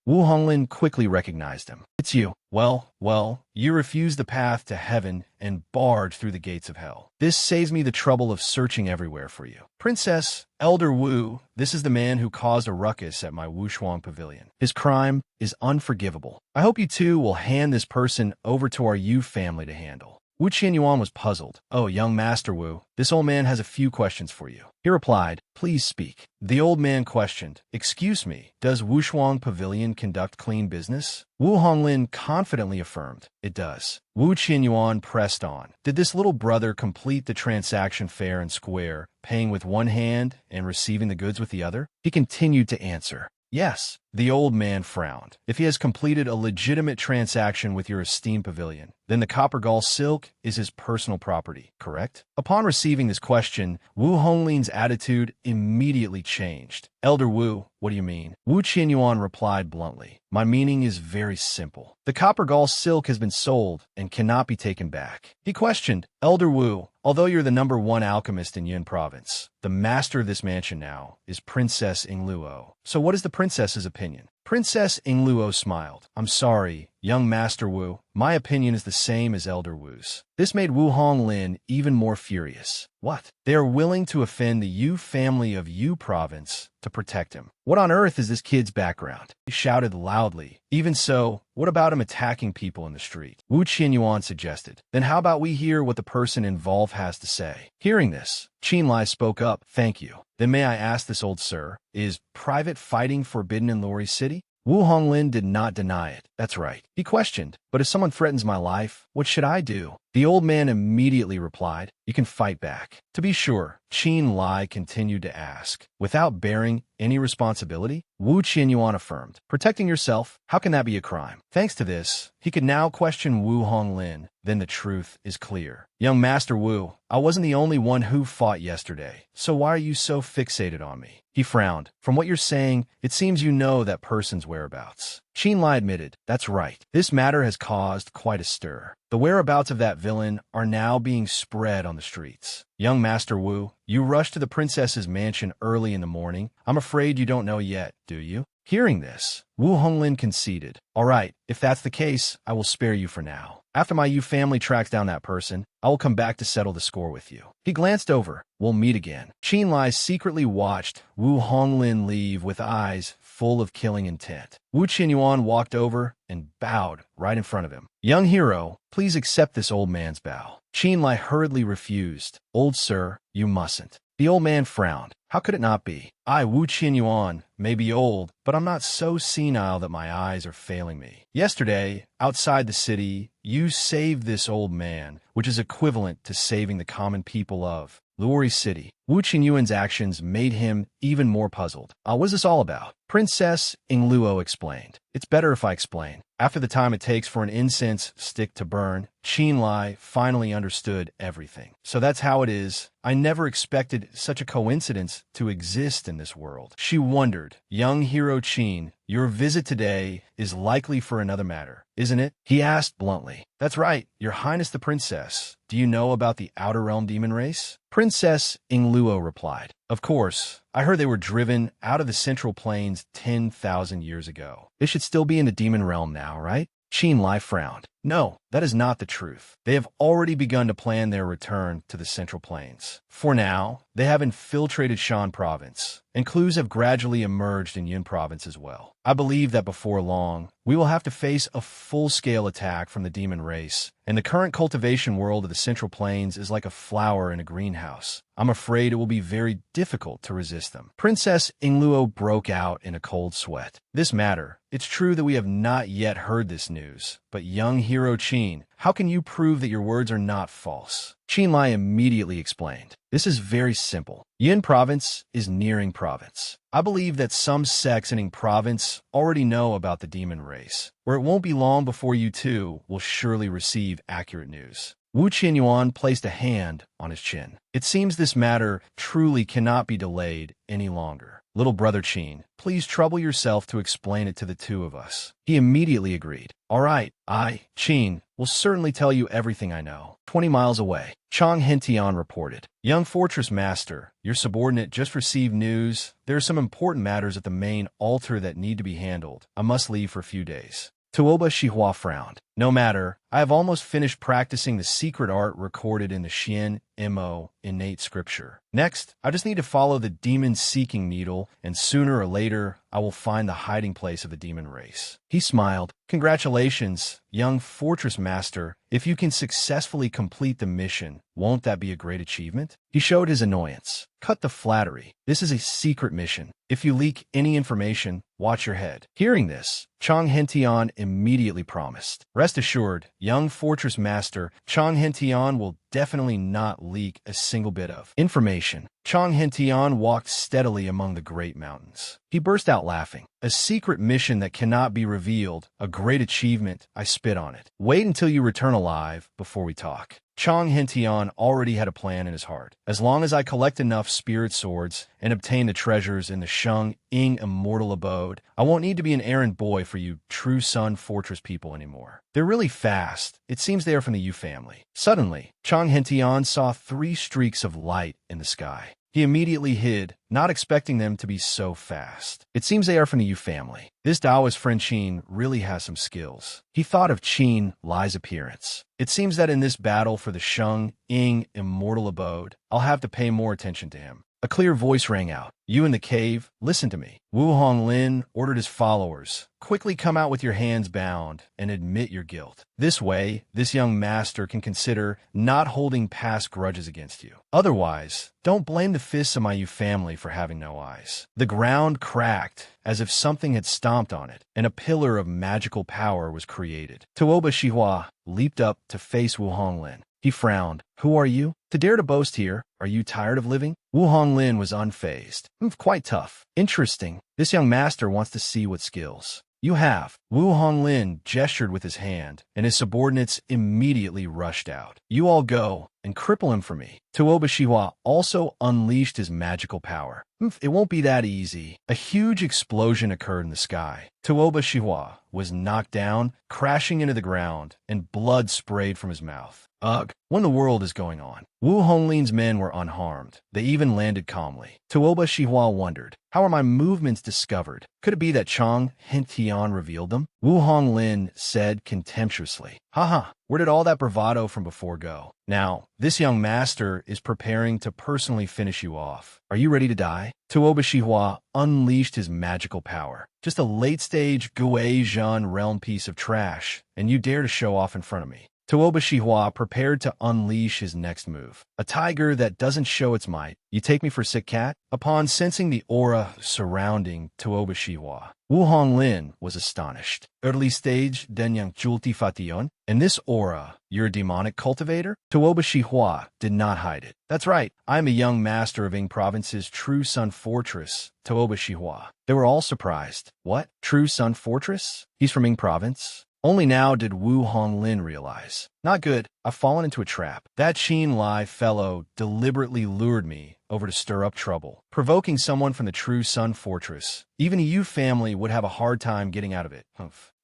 Wu Honglin quickly recognized him. It's you. Well, you refused the path to heaven and barred through the gates of hell. This saves me the trouble of searching everywhere for you. Princess, Elder Wu, this is the man who caused a ruckus at my Wushuang pavilion. His crime is unforgivable. I hope you two will hand this person over to our Yu family to handle. Wu Qianyuan was puzzled. Oh, young Master Wu, this old man has a few questions for you. He replied, please speak. The old man questioned, excuse me, does Wushuang Pavilion conduct clean business? Wu Honglin confidently affirmed, it does. Wu Qianyuan pressed on. Did this little brother complete the transaction fair and square, paying with one hand and receiving the goods with the other? He continued to answer, yes. The old man frowned. If he has completed a legitimate transaction with your esteemed pavilion, then the copper gall silk is his personal property, correct? Upon receiving this question, Wu Honglin's attitude immediately changed. Elder Wu, what do you mean? Wu Qianyuan replied bluntly, my meaning is very simple. The copper gall silk has been sold and cannot be taken back. He questioned, Elder Wu, although you're the #1 alchemist in Yin province, the master of this mansion now is Princess Yingluo. So what is the princess's opinion? Princess Yingluo smiled. I'm sorry, young Master Wu. My opinion is the same as Elder Wu's. This made Wu Honglin even more furious. What? They are willing to offend the Yu family of Yu province to protect him. What on earth is this kid's background? He shouted loudly. Even so, what about him attacking people in the street? Wu Qianyuan suggested. Then how about we hear what the person involved has to say? Hearing this, Qinlai spoke up. Thank you. Then may I ask this old sir, is private fighting forbidden in Luori City? Wu Honglin did not deny it. That's right. He questioned, but if someone threatens my life, what should I do? The old man immediately replied, you can fight back. To be sure, Qin Lai continued to ask. Without bearing any responsibility? Wu Qianyuan affirmed. Protecting yourself, how can that be a crime? Thanks to this, he could now question Wu Honglin. Then the truth is clear. Young Master Wu, I wasn't the only one who fought yesterday, so why are you so fixated on me? He frowned. From what you're saying, it seems you know that person's whereabouts. Qin Lai admitted, that's right. This matter has caused quite a stir. The whereabouts of that villain are now being spread on the streets. Young Master Wu, you rushed to the princess's mansion early in the morning. I'm afraid you don't know yet, do you? Hearing this, Wu Honglin conceded. All right, if that's the case, I will spare you for now. After my Yu family tracks down that person, I will come back to settle the score with you. He glanced over. We'll meet again. Qin Lai secretly watched Wu Honglin leave with eyes full of killing intent. Wu Qianyuan walked over and bowed right in front of him. Young hero, please accept this old man's bow. Qin Lai hurriedly refused. Old sir, you mustn't. The old man frowned. How could it not be? I, Wu Qianyuan, may be old, but I'm not so senile that my eyes are failing me. Yesterday, outside the city, you saved this old man, which is equivalent to saving the common people of Luori City. Wu Qianyuan's actions made him even more puzzled. What is this all about? Princess Ingluo explained. It's better if I explain. After the time it takes for an incense stick to burn, Qin Lai finally understood everything. So that's how it is. I never expected such a coincidence to exist in this world. She wondered. Young hero Qin, your visit today is likely for another matter, isn't it? He asked bluntly. That's right, Your Highness the Princess. Do you know about the Outer Realm demon race? Princess Ingluo replied. Of course. I heard they were driven out of the Central Plains 10,000 years ago. They should still be in the demon realm now, right? Qin Lai frowned. No, that is not the truth. They have already begun to plan their return to the Central Plains. For now, they have infiltrated Shan Province, and clues have gradually emerged in Yun Province as well. I believe that before long, we will have to face a full-scale attack from the demon race, and the current cultivation world of the Central Plains is like a flower in a greenhouse. I'm afraid it will be very difficult to resist them. Princess Ingluo broke out in a cold sweat. This matter, it's true that we have not yet heard this news, but young hero Qin, how can you prove that your words are not false? Qin Lai immediately explained. This is very simple. Yin Province is Nearing Province. I believe that some sects in Ning Province already know about the demon race, where it won't be long before you too will surely receive accurate news. Wu Qianyuan placed a hand on his chin. It seems this matter truly cannot be delayed any longer. Little brother Qin, please trouble yourself to explain it to the two of us. He immediately agreed. All right, I, Qin, will certainly tell you everything I know. 20 miles away, Chang Hentian reported. Young Fortress Master, your subordinate just received news. There are some important matters at the main altar that need to be handled. I must leave for a few days. Tuoba Shihua frowned. No matter, I have almost finished practicing the secret art recorded in the Xian Mo innate scripture. Next, I just need to follow the demon-seeking needle, and sooner or later, I will find the hiding place of the demon race. He smiled. Congratulations, young Fortress Master. If you can successfully complete the mission, won't that be a great achievement? He showed his annoyance. Cut the flattery. This is a secret mission. If you leak any information, watch your head. Hearing this, Chang Hentian immediately promised. Rest assured, young Fortress Master, Chang Hentian will definitely not leak a single bit of information. Chang Hentian walked steadily among the great mountains. He burst out laughing. A secret mission that cannot be revealed, a great achievement, I spit on it. Wait until you return alive before we talk. Chang Hentian already had a plan in his heart. As long as I collect enough spirit swords and obtain the treasures in the Sheng Ying immortal abode, I won't need to be an errand boy for you True Sun Fortress people anymore. They're really fast. It seems they are from the Yu family. Suddenly, Chang Hentian saw 3 streaks of light in the sky. He immediately hid, not expecting them to be so fast. It seems they are from the Yu family. This Taoist friend Qin really has some skills. He thought of Qin Lai's appearance. It seems that in this battle for the Sheng Ying immortal abode, I'll have to pay more attention to him. A clear voice rang out. You in the cave, listen to me. Wu Honglin ordered his followers. Quickly come out with your hands bound and admit your guilt. This way, this young master can consider not holding past grudges against you. Otherwise, don't blame the fists of my Yu family for having no eyes. The ground cracked as if something had stomped on it, and a pillar of magical power was created. Tuoba Shihua leaped up to face Wu Honglin. He frowned. Who are you? To dare to boast here, are you tired of living? Wu Honglin was unfazed. Quite tough. Interesting. This young master wants to see what skills you have. Wu Honglin gestured with his hand, and his subordinates immediately rushed out. You all go and cripple him for me. Tuoba Shihua also unleashed his magical power. It won't be that easy. A huge explosion occurred in the sky. Tuoba Shihua was knocked down, crashing into the ground, and blood sprayed from his mouth. Ugh, what in the world is going on? Wu Honglin's men were unharmed. They even landed calmly. Tuoba Shihua wondered, how are my movements discovered? Could it be that Chang Hintian revealed them? Wu Honglin said contemptuously, haha, where did all that bravado from before go? Now, this young master is preparing to personally finish you off. Are you ready to die? Tuoba Shihua unleashed his magical power. Just a late-stage Gui Zhan realm piece of trash, and you dare to show off in front of me. Tuoba Shihua prepared to unleash his next move. A tiger that doesn't show its might. You take me for a sick cat? Upon sensing the aura surrounding Tuoba Shihua, Wu Honglin was astonished. Early stage Denyang Julti Fation? In this aura, you're a demonic cultivator? Tuoba Shihua did not hide it. That's right, I'm a young master of Ing Province's True Sun Fortress, Tuoba Shihua. They were all surprised. What? True Sun Fortress? He's from Ing Province? Only now did Wu Honglin realize. Not good. I've fallen into a trap. That Qin Lai fellow deliberately lured me over to stir up trouble, provoking someone from the True Sun Fortress. Even a Yu family would have a hard time getting out of it.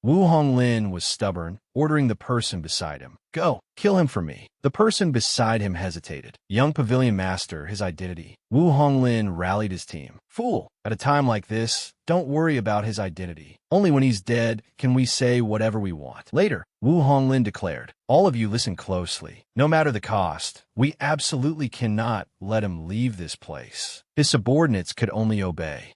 Wu Honglin was stubborn, ordering the person beside him. Go, kill him for me. The person beside him hesitated. Young pavilion master, his identity. Wu Honglin rallied his team. Fool, at a time like this, don't worry about his identity. Only when he's dead can we say whatever we want. Later, Wu Honglin declared, all of you listen closely. No matter the cost, we absolutely cannot let him leave this place. His subordinates could only obey.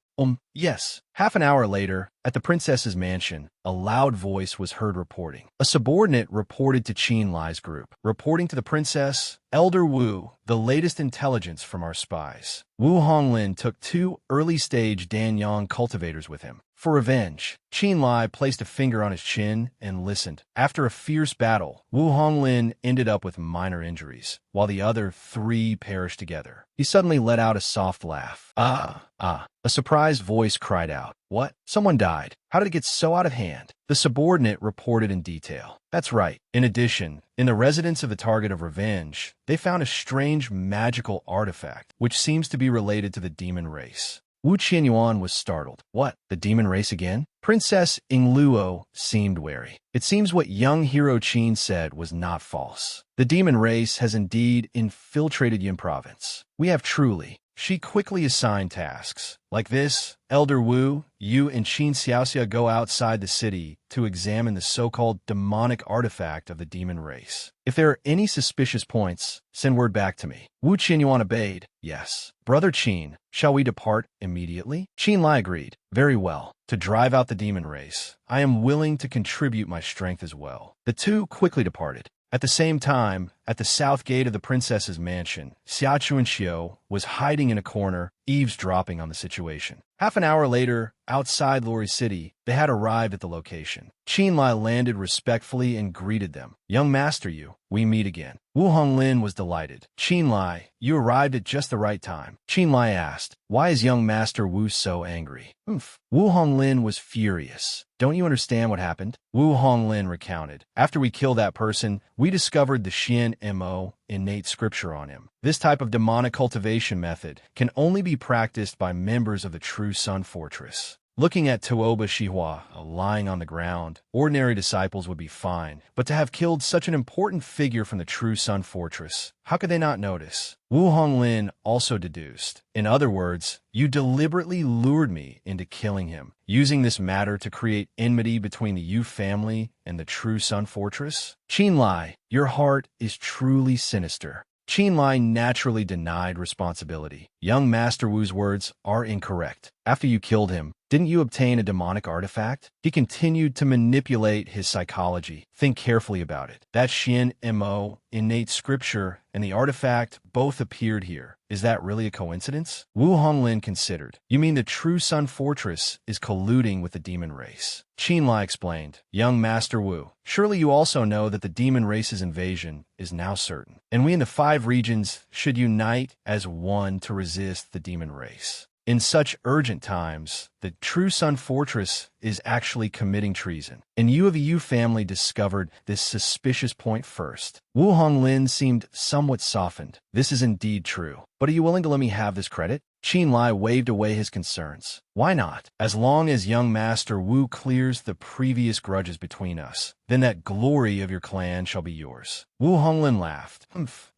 Yes. Half an hour later, at the princess's mansion, a loud voice was heard reporting. A subordinate reported to Qin Lai's group. Reporting to the princess, Elder Wu, the latest intelligence from our spies. Wu Honglin took 2 early-stage Danyang cultivators with him. For revenge, Qin Lai placed a finger on his chin and listened. After a fierce battle, Wu Honglin ended up with minor injuries, while the other 3 perished together. He suddenly let out a soft laugh. A surprised voice cried out. What? Someone died. How did it get so out of hand? The subordinate reported in detail. That's right. In addition, in the residence of the target of revenge, they found a strange magical artifact, which seems to be related to the demon race. Wu Qianyuan was startled. What? The demon race again? Princess Ingluo seemed wary. It seems what young hero Qin said was not false. The demon race has indeed infiltrated Yin Province. We have truly. She quickly assigned tasks. Like this, Elder Wu, you and Qin Xiaoxia go outside the city to examine the so-called demonic artifact of the demon race. If there are any suspicious points, send word back to me. Wu Qianyuan obeyed. Yes. Brother Qin, shall we depart immediately? Qin Lai agreed. Very well. To drive out the demon race, I am willing to contribute my strength as well. The 2 quickly departed. At the same time, at the south gate of the princess's mansion, Xia Chuanxiu was hiding in a corner, eavesdropping on the situation. Half an hour later, outside Lori City, they had arrived at the location. Qin Lai landed respectfully and greeted them. Young master Yu, we meet again. Wu Honglin was delighted. Qin Lai, you arrived at just the right time. Qin Lai asked, why is young master Wu so angry? Wu Honglin was furious. Don't you understand what happened? Wu Honglin recounted. After we killed that person, we discovered the Xian Mo innate scripture on him. This type of demonic cultivation method can only be practiced by members of the True Sun Fortress. Looking at Tuoba Shihua lying on the ground, ordinary disciples would be fine, but to have killed such an important figure from the True Sun Fortress, how could they not notice? Wu Honglin also deduced. In other words, you deliberately lured me into killing him, using this matter to create enmity between the Yu family and the True Sun Fortress? Qin Lai, your heart is truly sinister. Qin Lai naturally denied responsibility. Young Master Wu's words are incorrect. After you killed him, didn't you obtain a demonic artifact? He continued to manipulate his psychology. Think carefully about it. That Xian Mo, innate scripture, and the artifact both appeared here. Is that really a coincidence? Wu Honglin considered. You mean the true Sun Fortress is colluding with the demon race? Qin Lai explained. Young Master Wu, surely you also know that the demon race's invasion is now certain, and we in the 5 regions should unite as one to resist the demon race. In such urgent times, the true Sun Fortress is actually committing treason, and you of the Yu family discovered this suspicious point first. Wu Honglin seemed somewhat softened. This is indeed true, but are you willing to let me have this credit? Qin Lai waved away his concerns. Why not? As long as young Master Wu clears the previous grudges between us, then that glory of your clan shall be yours. Wu Honglin laughed.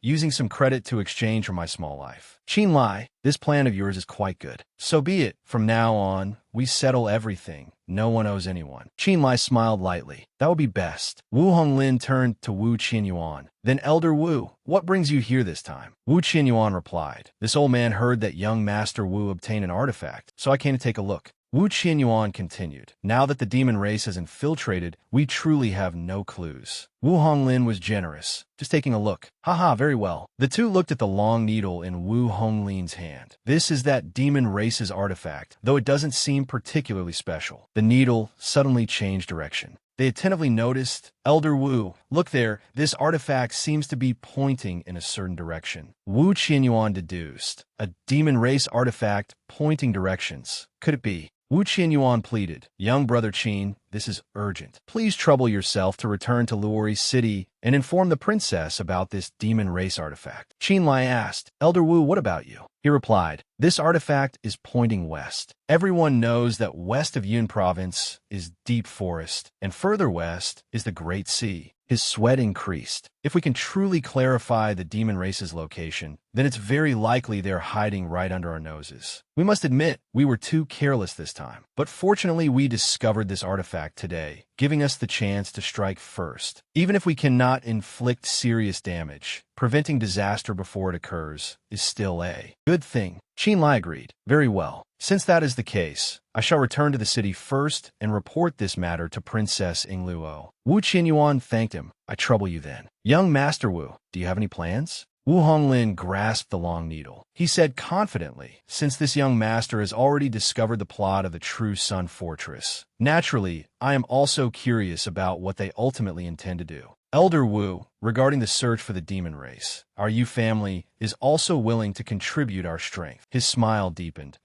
Using some credit to exchange for my small life. Qin Lai, this plan of yours is quite good. So be it. From now on, we settle everything. No one owes anyone. Qin Lai smiled lightly. That would be best. Wu Honglin turned to Wu Qianyuan. Then Elder Wu, what brings you here this time? Wu Qianyuan replied. This old man heard that young Master Wu obtained an artifact, so I came to take a look. Wu Qianyuan continued. Now that the demon race has infiltrated, we truly have no clues. Wu Honglin was generous. Just taking a look. Haha, very well. The two looked at the long needle in Wu Honglin's hand. This is that demon race's artifact, though it doesn't seem particularly special. The needle suddenly changed direction. They attentively noticed, Elder Wu, look there, this artifact seems to be pointing in a certain direction. Wu Qianyuan deduced, a demon race artifact pointing directions. Could it be? Wu Qianyuan pleaded, Young brother Qin, this is urgent. Please trouble yourself to return to Luori City and inform the princess about this demon race artifact. Qin Lai asked, Elder Wu, what about you? He replied, this artifact is pointing west. Everyone knows that west of Yun Province is deep forest, and further west is the Great Sea. His sweat increased. If we can truly clarify the demon race's location, then it's very likely they're hiding right under our noses. We must admit, we were too careless this time. But fortunately, we discovered this artifact today, giving us the chance to strike first. Even if we cannot inflict serious damage, preventing disaster before it occurs is still a good thing. Qin Lai agreed. Very well. Since that is the case, I shall return to the city first and report this matter to Princess Ingluo. Wu Qianyuan thanked him. I trouble you then. Young Master Wu, do you have any plans? Wu Honglin grasped the long needle. He said confidently, since this young master has already discovered the plot of the true Sun Fortress, naturally, I am also curious about what they ultimately intend to do. Elder Wu, regarding the search for the demon race, our Yu family is also willing to contribute our strength. His smile deepened.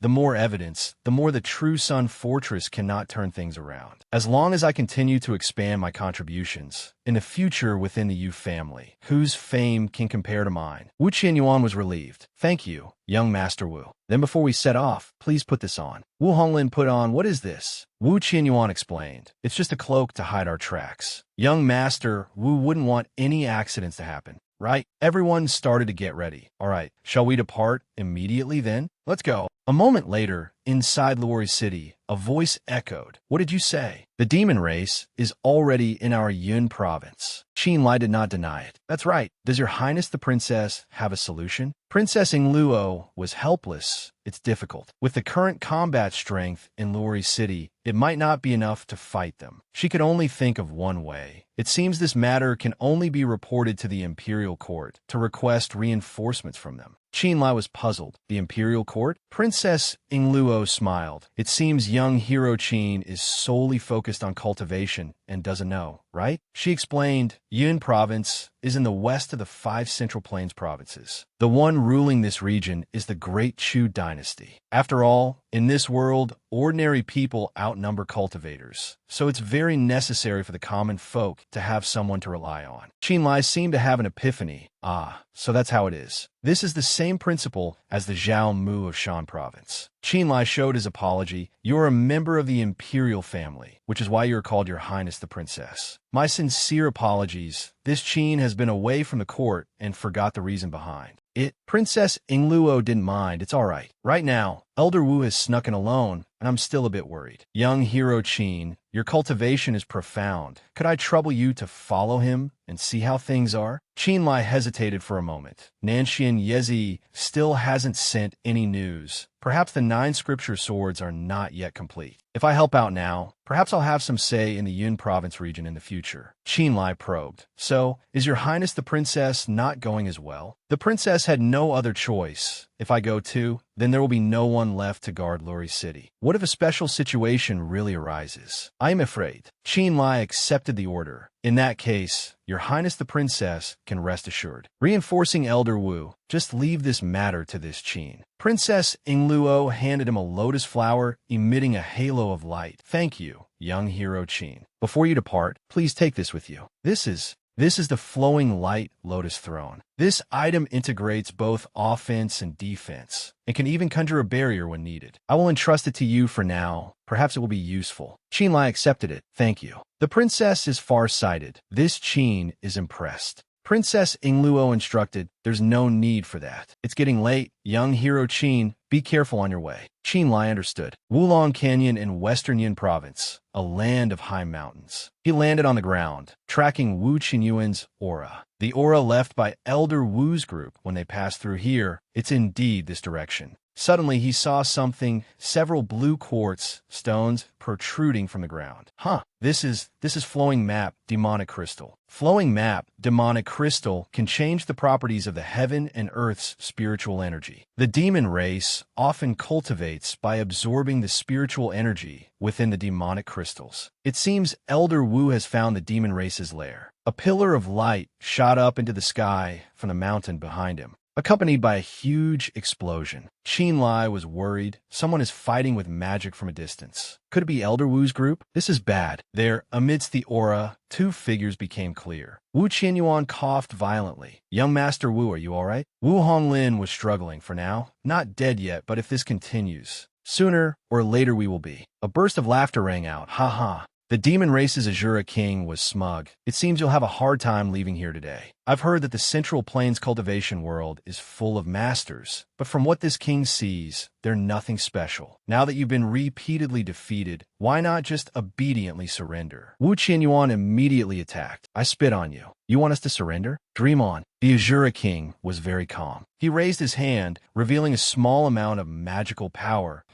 The more evidence, the more the true Sun Fortress cannot turn things around. As long as I continue to expand my contributions, in the future within the Yu family, whose fame can compare to mine? Wu Qianyuan was relieved. Thank you, young Master Wu. Then before we set off, please put this on. Wu Honglin put on, what is this? Wu Qianyuan explained. It's just a cloak to hide our tracks. Young Master Wu wouldn't want any accidents to happen, right? Everyone started to get ready. All right, shall we depart immediately then? Let's go. A moment later, inside Luori City, a voice echoed. What did you say? The demon race is already in our Yun province. Qin Lai did not deny it. That's right. Does your highness the princess have a solution? Princess Ingluo was helpless. It's difficult. With the current combat strength in Luori City, it might not be enough to fight them. She could only think of one way. It seems this matter can only be reported to the imperial court to request reinforcements from them. Qin Lai was puzzled. The imperial court? Princess Ingluo smiled. It seems young hero Qin is solely focused on cultivation and doesn't know, right? She explained, Yun province is in the west of the 5 Central Plains provinces. The one ruling this region is the Great Chu dynasty. After all, in this world, ordinary people outnumber cultivators, so it's very necessary for the common folk to have someone to rely on. Qin Lai seemed to have an epiphany. Ah, so that's how it is. This is the same principle as the Zhao Mu of Shan province. Qin Lai showed his apology. You're a member of the imperial family, which is why you're called Your Highness the Princess. My sincere apologies. This Qin has been away from the court and forgot the reason behind it. Princess Ingluo didn't mind. It's all right. Right now, Elder Wu has snuck in alone, and I'm still a bit worried. Young hero Qin, your cultivation is profound. Could I trouble you to follow him and see how things are? Qin Lai hesitated for a moment. Nanshan Yezi still hasn't sent any news. Perhaps the 9 scripture swords are not yet complete. If I help out now, perhaps I'll have some say in the Yun province region in the future. Qin Lai probed. So, is your highness the princess not going as well? The princess had no other choice. If I go too, then there will be no one left to guard Luri City. What if a special situation really arises? I am afraid. Qin Lai accepted the order. In that case, your highness the princess can rest assured. Reinforcing Elder Wu, just leave this matter to this Qin. Princess Ingluo handed him a lotus flower, emitting a halo of light. Thank you, young hero Qin. Before you depart, please take this with you. This is the flowing light lotus throne. This item integrates both offense and defense, and can even conjure a barrier when needed. I will entrust it to you for now. Perhaps it will be useful. Qin Lai accepted it. Thank you. The princess is far-sighted. This Qin is impressed. Princess Ingluo instructed, there's no need for that. It's getting late. Young hero Qin, be careful on your way. Qin Lai understood. Wulong Canyon in Western Yin Province, a land of high mountains. He landed on the ground, tracking Wu Qinyuan's aura. The aura left by Elder Wu's group when they passed through here, it's indeed this direction. Suddenly, he saw something, several blue quartz stones protruding from the ground. This is Flowing Map, Demonic Crystal. Flowing Map, Demonic Crystal can change the properties of the heaven and earth's spiritual energy. The demon race often cultivates by absorbing the spiritual energy within the demonic crystals. It seems Elder Wu has found the demon race's lair. A pillar of light shot up into the sky from the mountain behind him, accompanied by a huge explosion. Qin Lai was worried. Someone is fighting with magic from a distance. Could it be Elder Wu's group? This is bad. There, amidst the aura, 2 figures became clear. Wu Qianyuan coughed violently. Young Master Wu, are you all right? Wu Honglin was struggling for now. Not dead yet, but if this continues, sooner or later we will be. A burst of laughter rang out. Ha ha. The demon race's Azura king was smug. It seems you'll have a hard time leaving here today. I've heard that the Central Plains cultivation world is full of masters, but from what this king sees, they're nothing special. Now that you've been repeatedly defeated, why not just obediently surrender? Wu Qianyuan immediately attacked. I spit on you. You want us to surrender? Dream on. The Azura king was very calm. He raised his hand, revealing a small amount of magical power,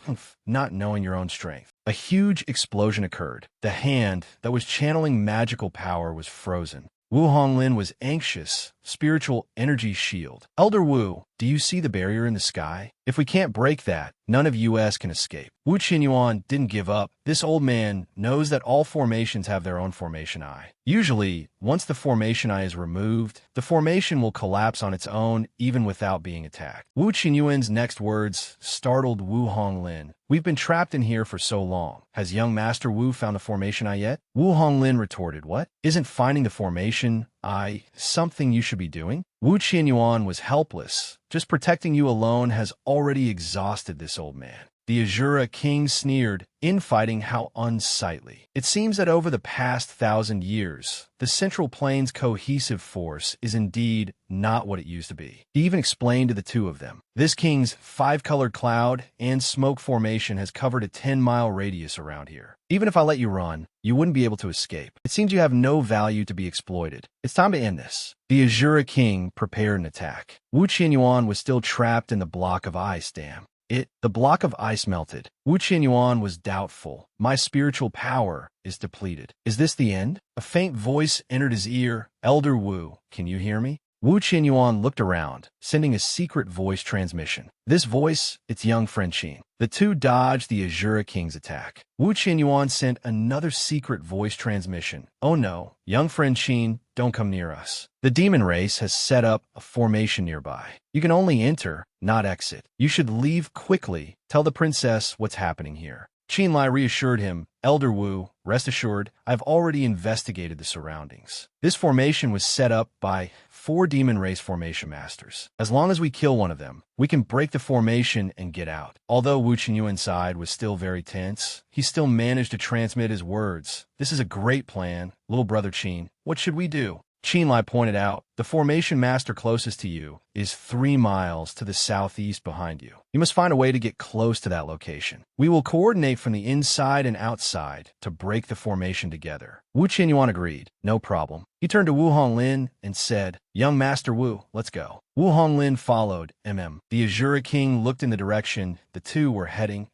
not knowing your own strength. A huge explosion occurred. The hand that was channeling magical power was frozen. Wu Honglin was anxious. Spiritual energy shield. Elder Wu, do you see the barrier in the sky? If we can't break that, none of us can escape. Wu Qianyuan didn't give up. This old man knows that all formations have their own formation eye. Usually, once the formation eye is removed, the formation will collapse on its own even without being attacked. Wu Qianyuan's next words startled Wu Honglin. We've been trapped in here for so long. Has young Master Wu found the formation eye yet? Wu Honglin retorted, what? Isn't finding the formation eye something you should be doing? Wu Qianyuan was helpless. Just protecting you alone has already exhausted this old man. The Azura king sneered, infighting how unsightly. It seems that over the past 1,000 years, the Central Plains cohesive force is indeed not what it used to be. He even explained to the 2 of them. This king's 5-colored cloud and smoke formation has covered a 10-mile radius around here. Even if I let you run, you wouldn't be able to escape. It seems you have no value to be exploited. It's time to end this. The Azura king prepared an attack. Wu Qianyuan was still trapped in the block of ice dam. The block of ice melted. Wu Qianyuan was doubtful. My spiritual power is depleted. Is this the end? A faint voice entered his ear. Elder Wu, can you hear me? Wu Qianyuan looked around, sending a secret voice transmission. This voice, it's young friend Qin. The 2 dodged the Azura King's attack. Wu Qianyuan sent another secret voice transmission. Oh no, young friend Qin, don't come near us. The demon race has set up a formation nearby. You can only enter, not exit. You should leave quickly. Tell the princess what's happening here. Qin Lai reassured him, Elder Wu, rest assured, I've already investigated the surroundings. This formation was set up by 4 demon race formation masters. As long as we kill one of them, we can break the formation and get out. Although Wu Qianyuan's side was still very tense, he still managed to transmit his words. This is a great plan. Little brother Qin, what should we do? Qin Lai pointed out, The formation master closest to you is 3 miles to the southeast behind you. You must find a way to get close to that location. We will coordinate from the inside and outside to break the formation together. Wu Qinyuan agreed. No problem. He turned to Wu Honglin and said, Young Master Wu, let's go. Wu Honglin followed. The Azura King looked in the direction the two were heading.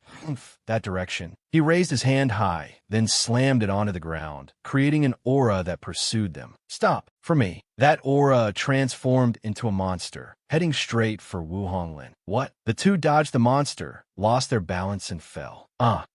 That direction. He raised his hand high, then slammed it onto the ground, creating an aura that pursued them. Stop, for me. That aura transformed into a monster, heading straight for Wu Honglin. What? The two dodged the monster, lost their balance and fell.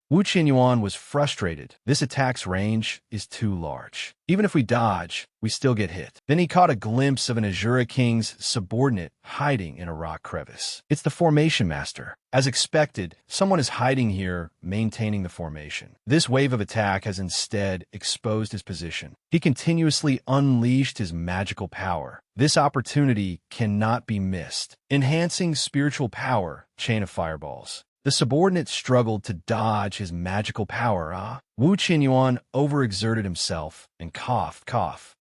Wu Qinyuan was frustrated. This attack's range is too large. Even if we dodge, we still get hit. Then he caught a glimpse of an Azura King's subordinate hiding in a rock crevice. It's the formation master. As expected, someone is hiding here, maintaining the formation. This wave of attack has instead exposed his position. He continuously unleashed his magical power. This opportunity cannot be missed. Enhancing spiritual power, chain of fireballs. The subordinate struggled to dodge his magical power. Wu Qinyuan overexerted himself and coughed.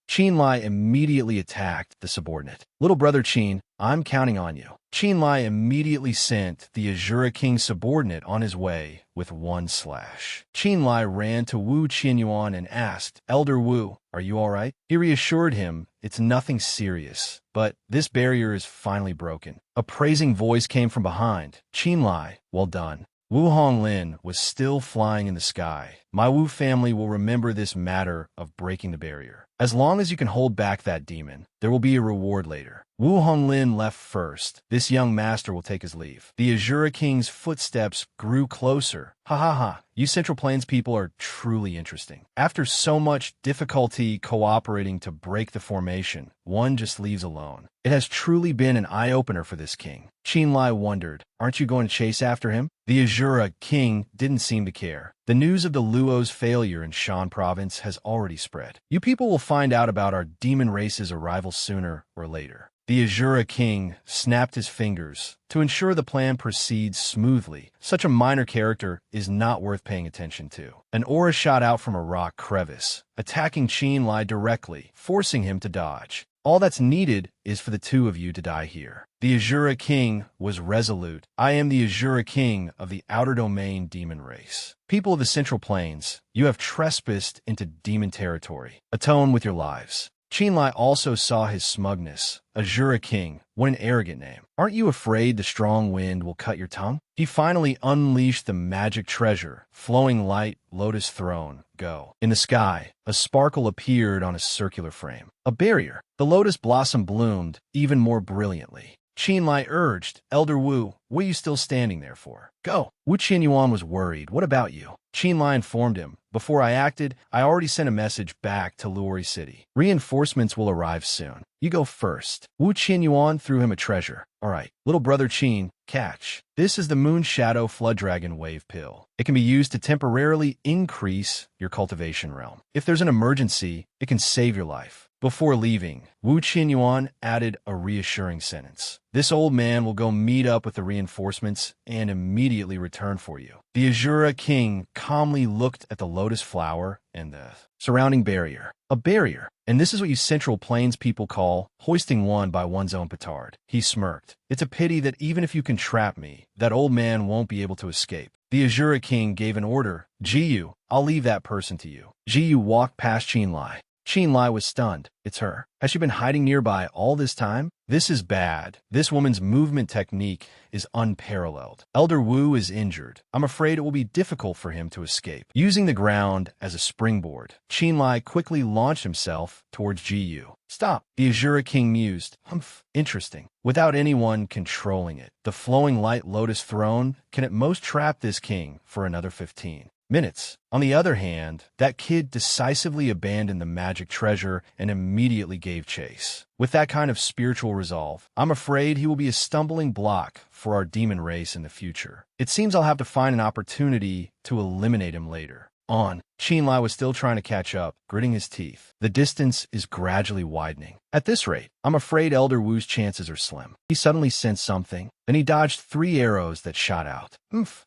Qin Lai immediately attacked the subordinate. Little brother Qin, I'm counting on you. Qin Lai immediately sent the Azura King's subordinate on his way with one slash. Qin Lai ran to Wu Qinyuan and asked, Elder Wu, are you all right? He reassured him it's nothing serious, but this barrier is finally broken. A praising voice came from behind. Qin Lai, well done. Wu Honglin was still flying in the sky. My Wu family will remember this matter of breaking the barrier. As long as you can hold back that demon, there will be a reward later. Wu Honglin left first. This young master will take his leave. The Azura King's footsteps grew closer. You Central Plains people are truly interesting. After so much difficulty cooperating to break the formation, one just leaves alone. It has truly been an eye-opener for this king. Qin Lai wondered, aren't you going to chase after him? The Azura King didn't seem to care. The news of the Luo's failure in Shan province has already spread. You people will find out about our demon race's arrival sooner or later. The Azura King snapped his fingers to ensure the plan proceeds smoothly. Such a minor character is not worth paying attention to. An aura shot out from a rock crevice, attacking Qin Lai directly, forcing him to dodge. All that's needed is for the two of you to die here. The Azura King was resolute. I am the Azura King of the Outer Domain demon race. People of the Central Plains, you have trespassed into demon territory. Atone with your lives. Qin Lai also saw his smugness. Azura King, what an arrogant name. Aren't you afraid the strong wind will cut your tongue? He finally unleashed the magic treasure. Flowing light, lotus throne, go. In the sky, a sparkle appeared on a circular frame. A barrier. The lotus blossom bloomed even more brilliantly. Qin Lai urged, Elder Wu, what are you still standing there for? Go. Wu Qinyuan was worried. What about you? Qin Lai informed him. Before I acted, I already sent a message back to Luori City. Reinforcements will arrive soon. You go first. Wu Qinyuan threw him a treasure. All right, little brother Qin, catch. This is the Moon Shadow Flood Dragon Wave Pill. It can be used to temporarily increase your cultivation realm. If there's an emergency, it can save your life. Before leaving, Wu Qinyuan added a reassuring sentence. This old man will go meet up with the reinforcements and immediately return for you. The Azura King calmly looked at the lotus flower and the surrounding barrier. A barrier. And this is what you Central Plains people call hoisting one by one's own petard. He smirked. It's a pity that even if you can trap me, that old man won't be able to escape. The Azura King gave an order. Jiyu, I'll leave that person to you. Jiyu walked past Qin Lai. Qin Lai was stunned. It's her. Has she been hiding nearby all this time? This is bad. This woman's movement technique is unparalleled. Elder Wu is injured. I'm afraid it will be difficult for him to escape. Using the ground as a springboard, Qin Lai quickly launched himself towards Jiyu. Stop. The Azura King mused. Humph. Interesting. Without anyone controlling it, the flowing light lotus throne can at most trap this king for another 15 minutes. On the other hand, that kid decisively abandoned the magic treasure and immediately gave chase. With that kind of spiritual resolve, I'm afraid he will be a stumbling block for our demon race in the future. It seems I'll have to find an opportunity to eliminate him later. On. Qin Lai was still trying to catch up, gritting his teeth. The distance is gradually widening. At this rate, I'm afraid Elder Wu's chances are slim. He suddenly sensed something. Then he dodged 3 arrows that shot out.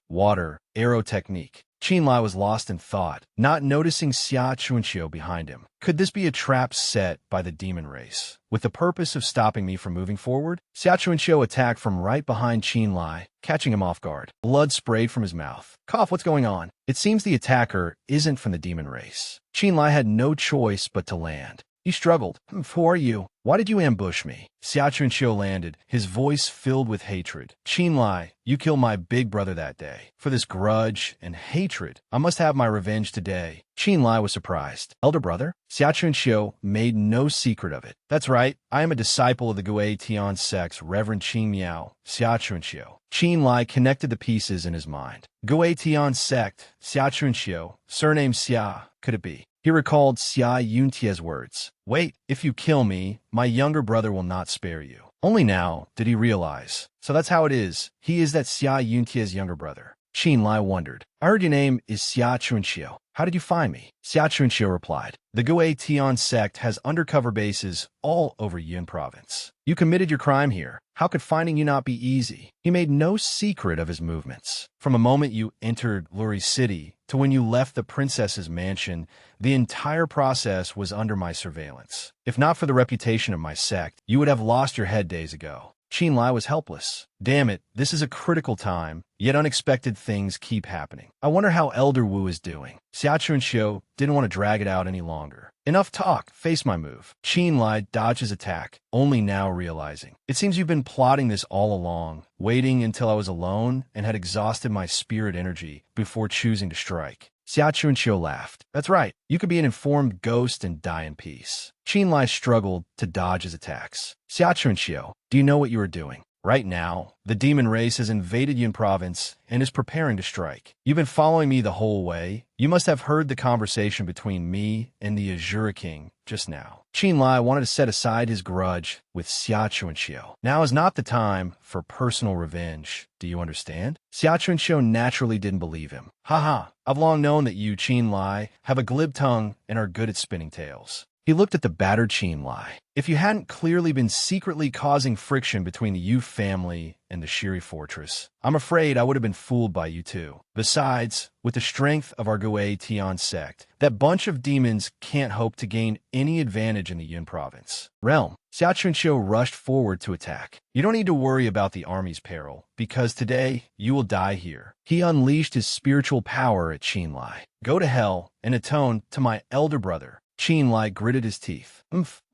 Water, arrow technique. Qin Lai was lost in thought, not noticing Xia Chunqiu behind him. Could this be a trap set by the demon race, with the purpose of stopping me from moving forward? Xia Chunqiu attacked from right behind Qin Lai, catching him off guard. Blood sprayed from his mouth. Cough, what's going on? It seems the attacker isn't from the demon race. Qin Lai had no choice but to land. He struggled. Who are you? Why did you ambush me? Xia Chunqiu landed, his voice filled with hatred. Qin Lai, you killed my big brother that day. For this grudge and hatred, I must have my revenge today. Qin Lai was surprised. Elder brother? Xia Chunqiu made no secret of it. That's right, I am a disciple of the Gui Tian sect's Reverend Qin Miao, Xia Chunqiu. Qin Lai connected the pieces in his mind. Gui Tian sect, Xia Chunqiu, surname Xia, could it be? He recalled Xia Yuntie's words. Wait, if you kill me, my younger brother will not spare you. Only now did he realize. So that's how it is. He is that Xia Yuntie's younger brother. Qin Lai wondered. I heard your name is Xia Chunqiu. How did you find me? Xia Chunqiu replied. The Gui Tian sect has undercover bases all over Yun province. You committed your crime here. How could finding you not be easy? He made no secret of his movements. From a moment you entered Luri City to when you left the princess's mansion, the entire process was under my surveillance. If not for the reputation of my sect, you would have lost your head days ago. Qin Lai was helpless. Damn it, this is a critical time, yet unexpected things keep happening. I wonder how Elder Wu is doing. Xia Chunqiu didn't want to drag it out any longer. Enough talk, face my move. Qin Lai dodged his attack, only now realizing. It seems you've been plotting this all along, waiting until I was alone and had exhausted my spirit energy before choosing to strike. Xia Chunqiu laughed. That's right, you could be an informed ghost and die in peace. Qin Lai struggled to dodge his attacks. Xia Chunqiu, do you know what you are doing? Right now, the demon race has invaded Yun province and is preparing to strike. You've been following me the whole way. You must have heard the conversation between me and the Azure King just now. Qin Lai wanted to set aside his grudge with Xia Chunqiu. Now is not the time for personal revenge. Do you understand? Xia Chunqiu naturally didn't believe him. Haha, I've long known that you, Qin Lai, have a glib tongue and are good at spinning tales. He looked at the battered Qin Lai. If you hadn't clearly been secretly causing friction between the Yu family and the Shiri fortress, I'm afraid I would have been fooled by you too. Besides, with the strength of our Gui Tian sect, that bunch of demons can't hope to gain any advantage in the Yun province. Realm. Xia Chunqiu rushed forward to attack. You don't need to worry about the army's peril, because today you will die here. He unleashed his spiritual power at Qin Lai. Go to hell and atone to my elder brother. Qin Lai gritted his teeth.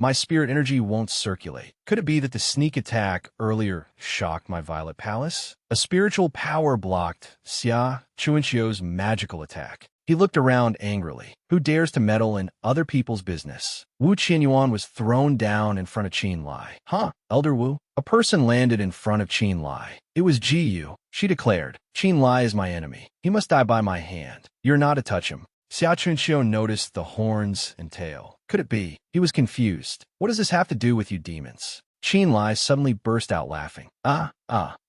My spirit energy won't circulate. Could it be that the sneak attack earlier shocked my Violet Palace? A spiritual power blocked Xia Chunqiu's magical attack. He looked around angrily. Who dares to meddle in other people's business? Wu Qianyuan was thrown down in front of Qin Lai. Huh, Elder Wu? A person landed in front of Qin Lai. It was Ji Yu. She declared, Qin Lai is my enemy. He must die by my hand. You're not to touch him. Xia Chunqiu noticed the horns and tail. Could it be? He was confused. What does this have to do with you demons? Qin Lai suddenly burst out laughing. Xia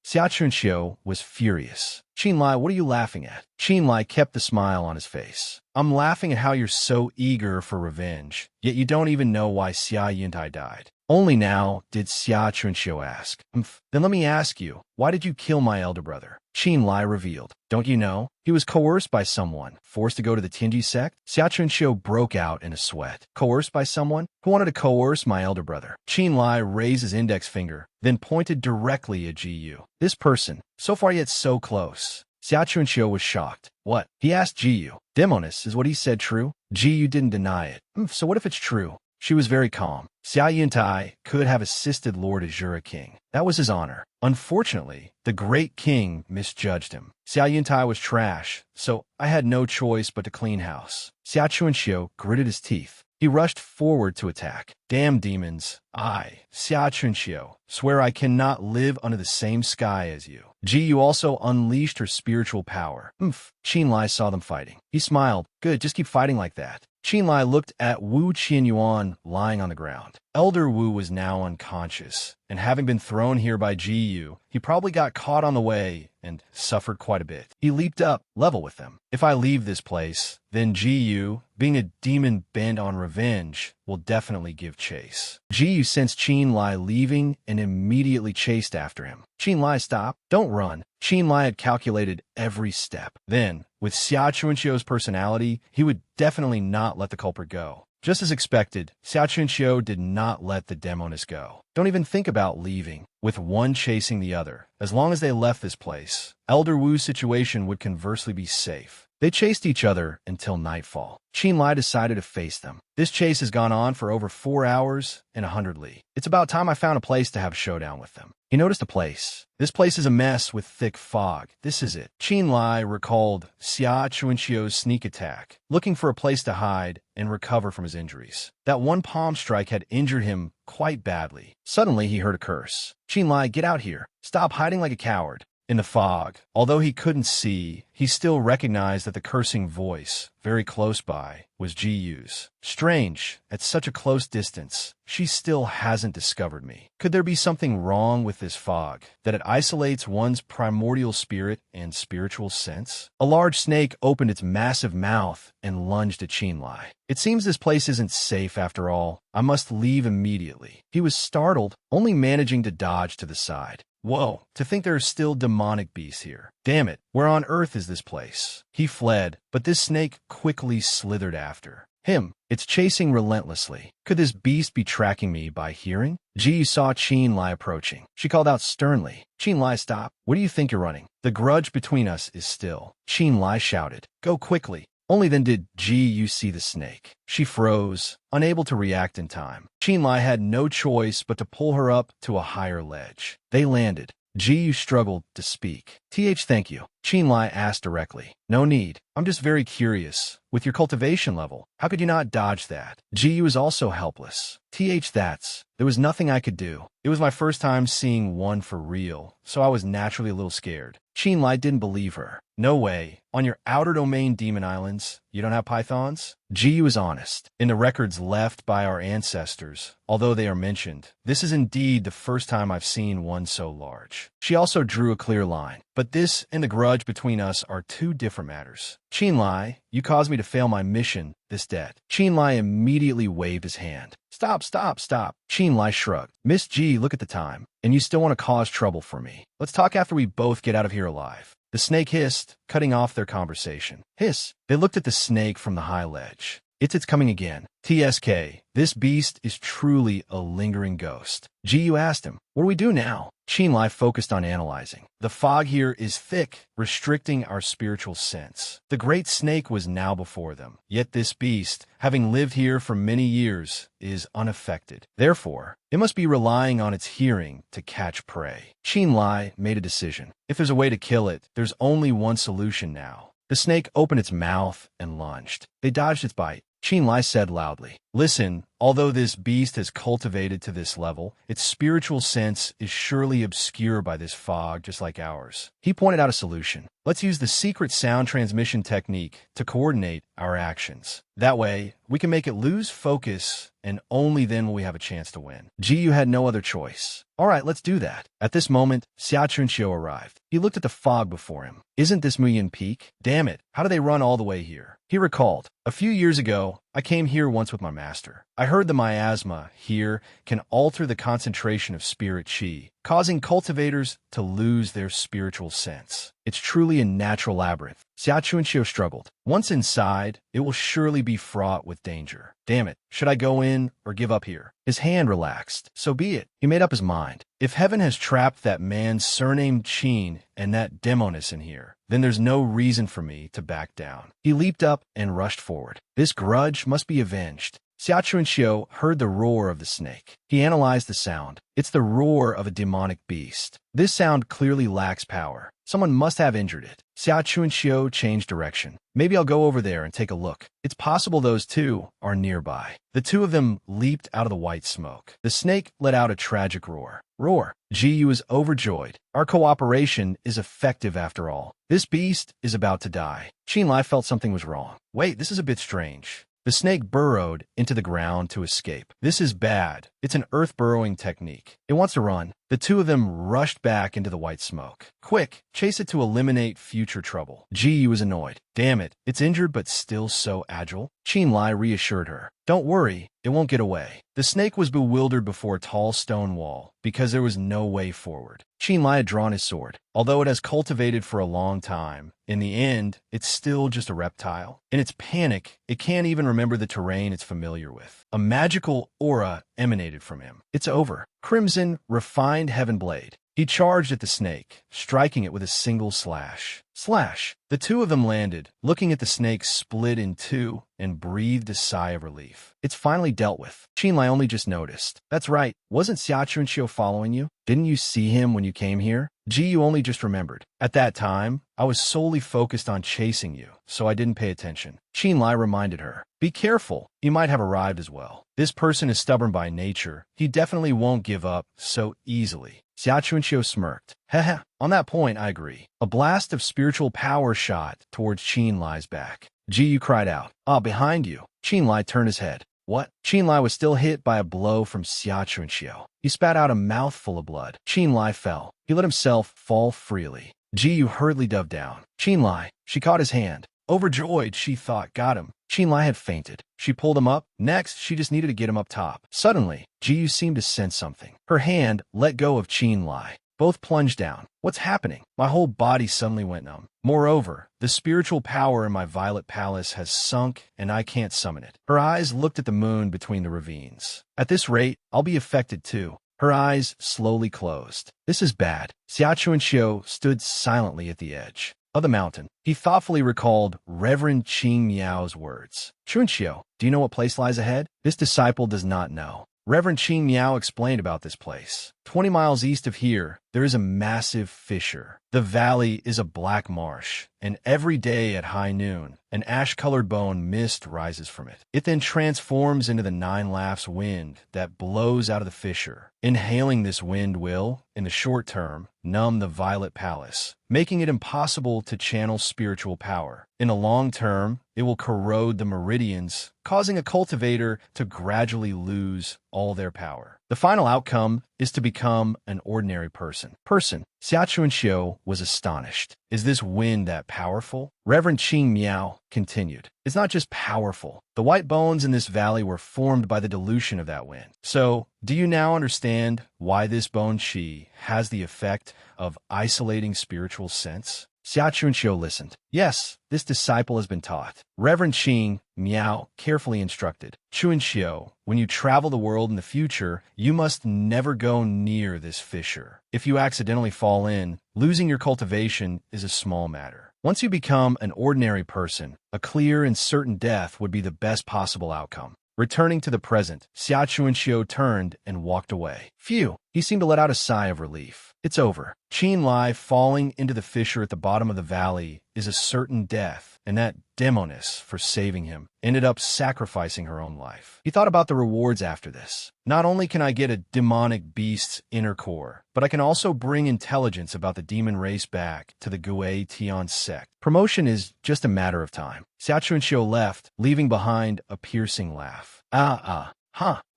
Chunqiu was furious. Qin Lai, what are you laughing at? Qin Lai kept the smile on his face. I'm laughing at how you're so eager for revenge, yet you don't even know why Xia Yuntai died. Only now did Xia Chunqiu ask. Then let me ask you, why did you kill my elder brother? Qin Lai revealed. Don't you know? He was coerced by someone, forced to go to the Tianji sect. Xia Chunqiu broke out in a sweat. Coerced by someone? Who wanted to coerce my elder brother? Qin Lai raised his index finger, then pointed directly at Ji Yu. This person, so far yet so close. Xia Chunqiu was shocked. What? He asked Ji Yu. Demoness, is what he said true? Ji Yu didn't deny it. So what if it's true? She was very calm. Xia Yuntai could have assisted Lord Azure King. That was his honor. Unfortunately, the great king misjudged him. Xia Yuntai was trash, so I had no choice but to clean house. Xia Chunqiu gritted his teeth. He rushed forward to attack. Damn demons. I, Xia Chunqiu, swear I cannot live under the same sky as you. Ji Yu also unleashed her spiritual power. Qin Lai saw them fighting. He smiled. Good, just keep fighting like that. Qin Lai looked at Wu Qianyuan lying on the ground. Elder Wu was now unconscious, and having been thrown here by Gu, he probably got caught on the way and suffered quite a bit. He leaped up, level with them. If I leave this place, then Gu, being a demon bent on revenge, will definitely give chase. Gu sensed Qin Lai leaving and immediately chased after him. Qin Lai, stop. Don't run. Qin Lai had calculated every step. Then, with Xia Chunxio's personality, he would definitely not let the culprit go. Just as expected, Xia Chunxio did not let the demoness go. Don't even think about leaving, with one chasing the other. As long as they left this place, Elder Wu's situation would conversely be safe. They chased each other until nightfall. Qin Lai decided to face them. This chase has gone on for over 4 hours and 100 li. It's about time I found a place to have a showdown with them. He noticed a place. This place is a mess with thick fog. This is it. Qin Lai recalled Xia Chunxio's sneak attack, looking for a place to hide and recover from his injuries. That one palm strike had injured him quite badly. Suddenly, he heard a curse. Qin Lai, get out here. Stop hiding like a coward. In the fog, although he couldn't see, he still recognized that the cursing voice, very close by, was Gu's. Strange, at such a close distance, she still hasn't discovered me. Could there be something wrong with this fog, that it isolates one's primordial spirit and spiritual sense? A large snake opened its massive mouth and lunged at Qin Lai. It seems this place isn't safe after all. I must leave immediately. He was startled, only managing to dodge to the side. Whoa, to think there are still demonic beasts here. Damn it, where on earth is this place? He fled, but this snake quickly slithered after him. It's chasing relentlessly. Could this beast be tracking me by hearing? Ji saw Qin Lai approaching. She called out sternly, Qin Lai, stop. Where do you think you're running? The grudge between us is still. Qin Lai shouted, go quickly. Only then did Gu see the snake. She froze, unable to react in time. Qin Lai had no choice but to pull her up to a higher ledge. They landed. Gu struggled to speak. Thank you. Qin Lai asked directly. No need. I'm just very curious. With your cultivation level, how could you not dodge that? Gu was also helpless. There was nothing I could do. It was my first time seeing one for real, so I was naturally a little scared. Qin Lai didn't believe her. No way. On your outer domain demon islands, you don't have pythons? Gu was honest. In the records left by our ancestors, although they are mentioned, this is indeed the first time I've seen one so large. She also drew a clear line. But this and the grudge between us are two different matters. Qin Lai, you caused me to fail my mission, this debt. Qin Lai immediately waved his hand. Stop. Qin Lai shrugged. Miss G, look at the time. And you still want to cause trouble for me. Let's talk after we both get out of here alive. The snake hissed, cutting off their conversation. Hiss. They looked at the snake from the high ledge. It's coming again. This beast is truly a lingering ghost. Gu asked him, what do we do now? Qin Lai focused on analyzing. The fog here is thick, restricting our spiritual sense. The great snake was now before them. Yet this beast, having lived here for many years, is unaffected. Therefore, it must be relying on its hearing to catch prey. Qin Lai made a decision. If there's a way to kill it, there's only one solution now. The snake opened its mouth and lunged. They dodged its bite. Qin Lai said loudly, listen, although this beast has cultivated to this level, its spiritual sense is surely obscured by this fog just like ours. He pointed out a solution. Let's use the secret sound transmission technique to coordinate our actions. That way, we can make it lose focus, and only then will we have a chance to win. Gu had no other choice. All right, let's do that. At this moment, Xia Chunxio arrived. He looked at the fog before him. Isn't this Muyin Peak? Damn it, how do they run all the way here? He recalled. A few years ago, I came here once with my master. I heard the miasma here can alter the concentration of spirit chi, causing cultivators to lose their spiritual sense. It's truly a natural labyrinth. Xia Chunxio struggled. Once inside, it will surely be fraught with danger. Damn it, should I go in or give up here? His hand relaxed. So be it. He made up his mind. If heaven has trapped that man surnamed Qin and that demoness in here, then there's no reason for me to back down. He leaped up and rushed forward. This grudge must be avenged. Xia Chunxio heard the roar of the snake. He analyzed the sound. It's the roar of a demonic beast. This sound clearly lacks power. Someone must have injured it. Xia Chunxio changed direction. Maybe I'll go over there and take a look. It's possible those two are nearby. The two of them leaped out of the white smoke. The snake let out a tragic roar. Roar. Gu was overjoyed. Our cooperation is effective after all. This beast is about to die. Qin Lai felt something was wrong. Wait, this is a bit strange. The snake burrowed into the ground to escape. This is bad. It's an earth-burrowing technique. It wants to run. The two of them rushed back into the white smoke. Quick, chase it to eliminate future trouble. Ji was annoyed. Damn it, it's injured but still so agile. Qin Lai reassured her. Don't worry, it won't get away. The snake was bewildered before a tall stone wall because there was no way forward. Qin Lai had drawn his sword. Although it has cultivated for a long time, in the end, it's still just a reptile. In its panic, it can't even remember the terrain it's familiar with. A magical aura emanated from him. It's over. Crimson, refined heaven blade. He charged at the snake, striking it with a single slash. Slash! The two of them landed, looking at the snake split in two, and breathed a sigh of relief. It's finally dealt with. Qin Lai only just noticed. That's right, wasn't Xia Chunqiu following you? Didn't you see him when you came here? Ji, you only just remembered. At that time, I was solely focused on chasing you, so I didn't pay attention. Qin Lai reminded her. Be careful, he might have arrived as well. This person is stubborn by nature. He definitely won't give up so easily. Xia Chunqiu smirked. Heh, on that point, I agree. A blast of spiritual power shot towards Qin Lai's back. Ji cried out. Ah, behind you. Qin Lai turned his head. What? Qin Lai was still hit by a blow from Xia Chunqiu. He spat out a mouthful of blood. Qin Lai fell. He let himself fall freely. Ji hurriedly dove down. Qin Lai. She caught his hand. Overjoyed, she thought, got him. Qin Lai had fainted. She pulled him up. Next, she just needed to get him up top. Suddenly, Ji seemed to sense something. Her hand let go of Qin Lai. Both plunged down. What's happening? My whole body suddenly went numb. Moreover, the spiritual power in my violet palace has sunk, and I can't summon it. Her eyes looked at the moon between the ravines. At this rate, I'll be affected too. Her eyes slowly closed. This is bad. Xia Chunqiu stood silently at the edge of the mountain. He thoughtfully recalled Reverend Qing Miao's words. Chunqiu, do you know what place lies ahead? This disciple does not know. Reverend Qing Miao explained about this place. 20 miles east of here, there is a massive fissure. The valley is a black marsh, and every day at high noon, an ash-colored bone mist rises from it. It then transforms into the 9 laughs wind that blows out of the fissure. Inhaling this wind will, in the short term, numb the violet palace, making it impossible to channel spiritual power. In the long term, it will corrode the meridians, causing a cultivator to gradually lose all their power. The final outcome is to become an ordinary person. Xia Chunqiu was astonished. Is this wind that powerful? Reverend Qing Miao continued. It's not just powerful. The white bones in this valley were formed by the dilution of that wind. So, do you now understand why this bone qi has the effect of isolating spiritual sense? Xia Chunqiu listened. Yes, this disciple has been taught. Reverend Qing Miao carefully instructed. Chunqiu, when you travel the world in the future, you must never go near this fissure. If you accidentally fall in, losing your cultivation is a small matter. Once you become an ordinary person, a clear and certain death would be the best possible outcome. Returning to the present, Xia Chunqiu turned and walked away. Phew, he seemed to let out a sigh of relief. It's over. Qin Lai falling into the fissure at the bottom of the valley is a certain death, and that demoness, for saving him, ended up sacrificing her own life. He thought about the rewards after this. Not only can I get a demonic beast's inner core, but I can also bring intelligence about the demon race back to the Gui Tian sect. Promotion is just a matter of time. Xia Chunqiu left, leaving behind a piercing laugh.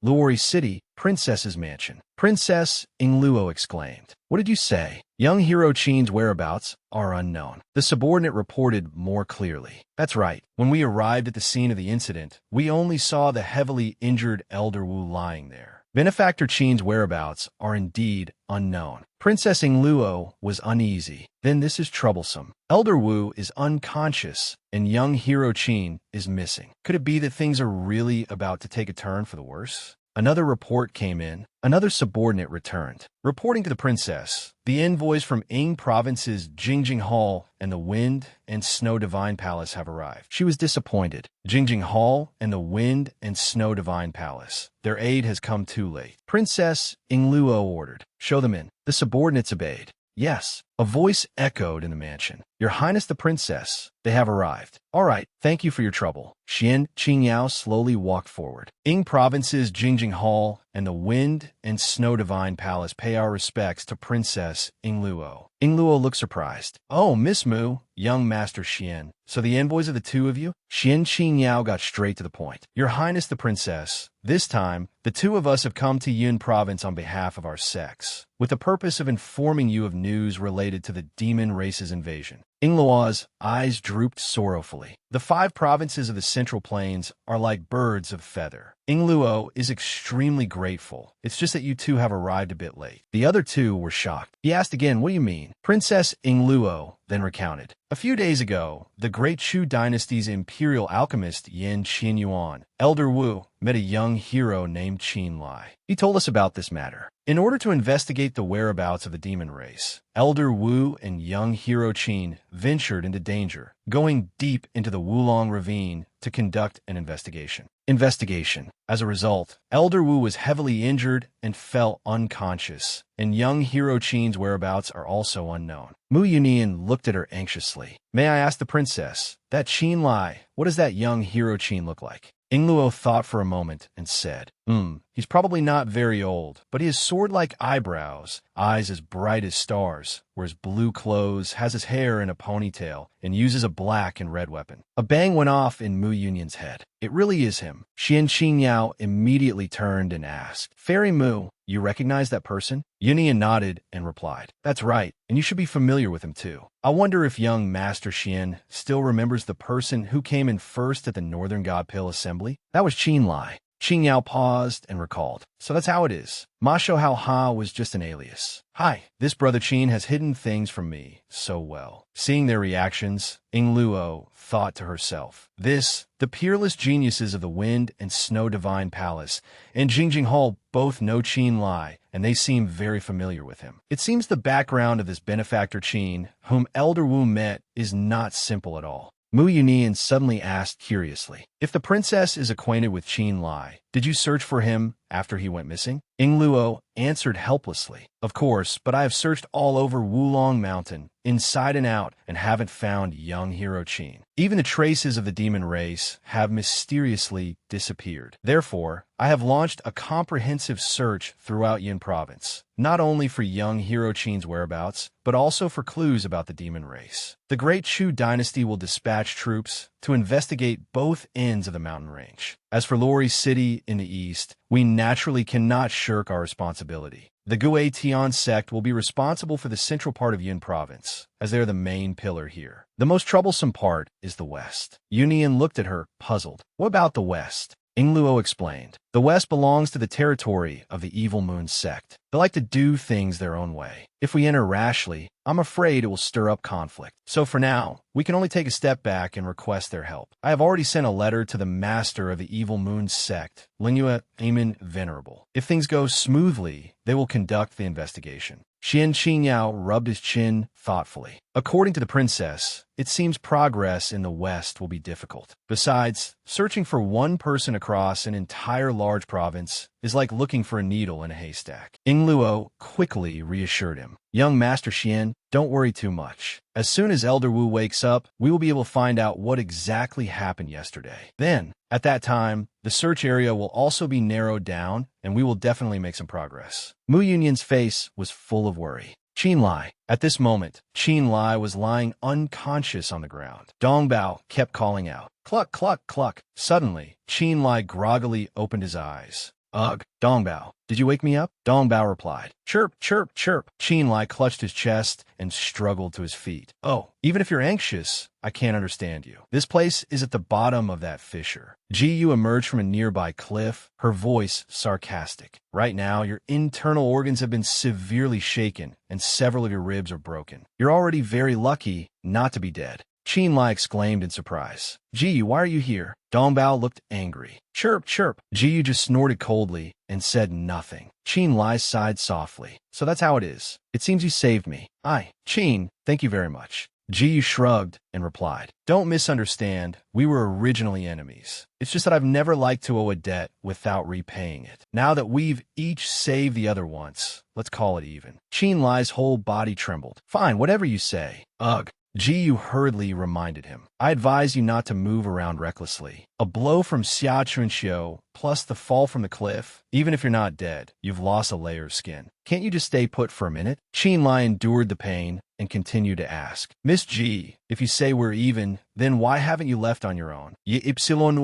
Luori City, Princess's Mansion. Princess Ingluo exclaimed. What did you say? Young hero Qin's whereabouts are unknown. The subordinate reported more clearly. That's right. When we arrived at the scene of the incident, we only saw the heavily injured Elder Wu lying there. Benefactor Qin's whereabouts are indeed unknown. Princess Ingluo was uneasy. Then this is troublesome. Elder Wu is unconscious, and young hero Qin is missing. Could it be that things are really about to take a turn for the worse? Another report came in. Another subordinate returned, reporting to the princess. The envoys from Ing Province's Jingjing Hall and the Wind and Snow Divine Palace have arrived. She was disappointed. Jingjing Hall and the Wind and Snow Divine Palace. Their aid has come too late. Princess Ingluo ordered. Show them in. The subordinates obeyed. Yes, A voice echoed in the mansion. Your Highness the Princess, they have arrived. All right, thank you for your trouble. Xian Qingyao slowly walked forward. Ying Province's Jingjing Hall and the Wind and Snow Divine Palace pay our respects to Princess Yingluo. Yingluo looked surprised. Oh, Miss Mu, young Master Xian. So the envoys of the two of you? Xian Qingyao got straight to the point. Your Highness the Princess, this time, the two of us have come to Yun Province on behalf of our sex, with the purpose of informing you of news related to the demon race's invasion. Yingluo's eyes drooped sorrowfully. The 5 provinces of the Central Plains are like birds of feather. Yingluo is extremely grateful. It's just that you two have arrived a bit late. The other two were shocked. He asked again, what do you mean? Princess Yingluo then recounted. A few days ago, the Great Chu Dynasty's imperial alchemist Yin Qinyuan, Elder Wu, met a young hero named Qin Lai. He told us about this matter. In order to investigate the whereabouts of the demon race, Elder Wu and young hero Qin ventured into danger, going deep into the Wulong Ravine to conduct an investigation. As a result, Elder Wu was heavily injured and fell unconscious, and young hero Qin's whereabouts are also unknown. Mu Yunian looked at her anxiously. May I ask the princess, that Qin Lai, what does that young hero Qin look like? Yingluo thought for a moment and said, he's probably not very old, but he has sword-like eyebrows, eyes as bright as stars, wears blue clothes, has his hair in a ponytail, and uses a black and red weapon. A bang went off in Mu Yunyan's head. It really is him. Xian Qingyao immediately turned and asked, Fairy Mu, you recognize that person? Yunyan nodded and replied, That's right, and you should be familiar with him too. I wonder if young Master Xian still remembers the person who came in first at the Northern God Pill Assembly? That was Qin Lai. Qingyao paused and recalled. So that's how it is. Ma Shou Hao Ha was just an alias. Hi, this brother Qin has hidden things from me so well. Seeing their reactions, Yingluo thought to herself, this, the peerless geniuses of the Wind and Snow Divine Palace and Jingjing Hall both know Qin Lai, and they seem very familiar with him. It seems the background of this benefactor Qin, whom Elder Wu met, is not simple at all. Mu Yunian suddenly asked curiously, if the princess is acquainted with Qin Lai, did you search for him after he went missing? Yingluo answered helplessly, Of course, but I have searched all over Wulong Mountain, inside and out, and haven't found young hero Qin. Even the traces of the demon race have mysteriously disappeared. Therefore, I have launched a comprehensive search throughout Yin Province, not only for young hero Qin's whereabouts, but also for clues about the demon race. The Great Chu Dynasty will dispatch troops to investigate both ends of the mountain range. As for Lori City in the east, we naturally cannot shirk our responsibility. The Gui Tian sect will be responsible for the central part of Yin Province, as they are the main pillar here. The most troublesome part is the west. Yunian looked at her, puzzled. What about the west? Yingluo explained. The west belongs to the territory of the Evil Moon sect. They like to do things their own way. If we enter rashly, I'm afraid it will stir up conflict. So for now, we can only take a step back and request their help. I have already sent a letter to the master of the Evil Moon sect, Lingyue Amen Venerable. If things go smoothly, they will conduct the investigation. Xian Qingyao rubbed his chin thoughtfully. According to the princess, it seems progress in the west will be difficult. Besides, searching for one person across an entire large province is like looking for a needle in a haystack. Yingluo quickly reassured him. Young Master Xian, don't worry too much. As soon as Elder Wu wakes up, we will be able to find out what exactly happened yesterday. Then, at that time, the search area will also be narrowed down, and we will definitely make some progress. Mu Yunyan's face was full of worry. Qin Lai. At this moment, Qin Lai was lying unconscious on the ground. Dong Bao kept calling out, Cluck, cluck, cluck. Suddenly, Qin Lai groggily opened his eyes. Ugh, Dong Bao, did you wake me up? Dong Bao replied. Chirp, chirp, chirp. Qin Lai clutched his chest and struggled to his feet. Oh, even if you're anxious, I can't understand you. This place is at the bottom of that fissure. Ji-Yu emerged from a nearby cliff, her voice sarcastic. Right now, your internal organs have been severely shaken, and several of your ribs are broken. You're already very lucky not to be dead. Qin Lai exclaimed in surprise. Ji-Yu, why are you here? Dong Bao looked angry. Chirp, chirp. Ji-Yu just snorted coldly and said nothing. Qin Lai sighed softly. So that's how it is. It seems you saved me. Qin, thank you very much. Ji shrugged and replied, "Don't misunderstand. We were originally enemies. It's just that I've never liked to owe a debt without repaying it. Now that we've each saved the other once, let's call it even." Qin Lai's whole body trembled. "Fine, whatever you say." Ugh. Ji Yu hurriedly reminded him, "I advise you not to move around recklessly. A blow from Xia Chunxiu plus the fall from the cliff, even if you're not dead, you've lost a layer of skin. Can't you just stay put for a minute?" Qin Lai endured the pain and continued to ask, "Miss Ji, if you say we're even, then why haven't you left on your own?" Ye Ypsilon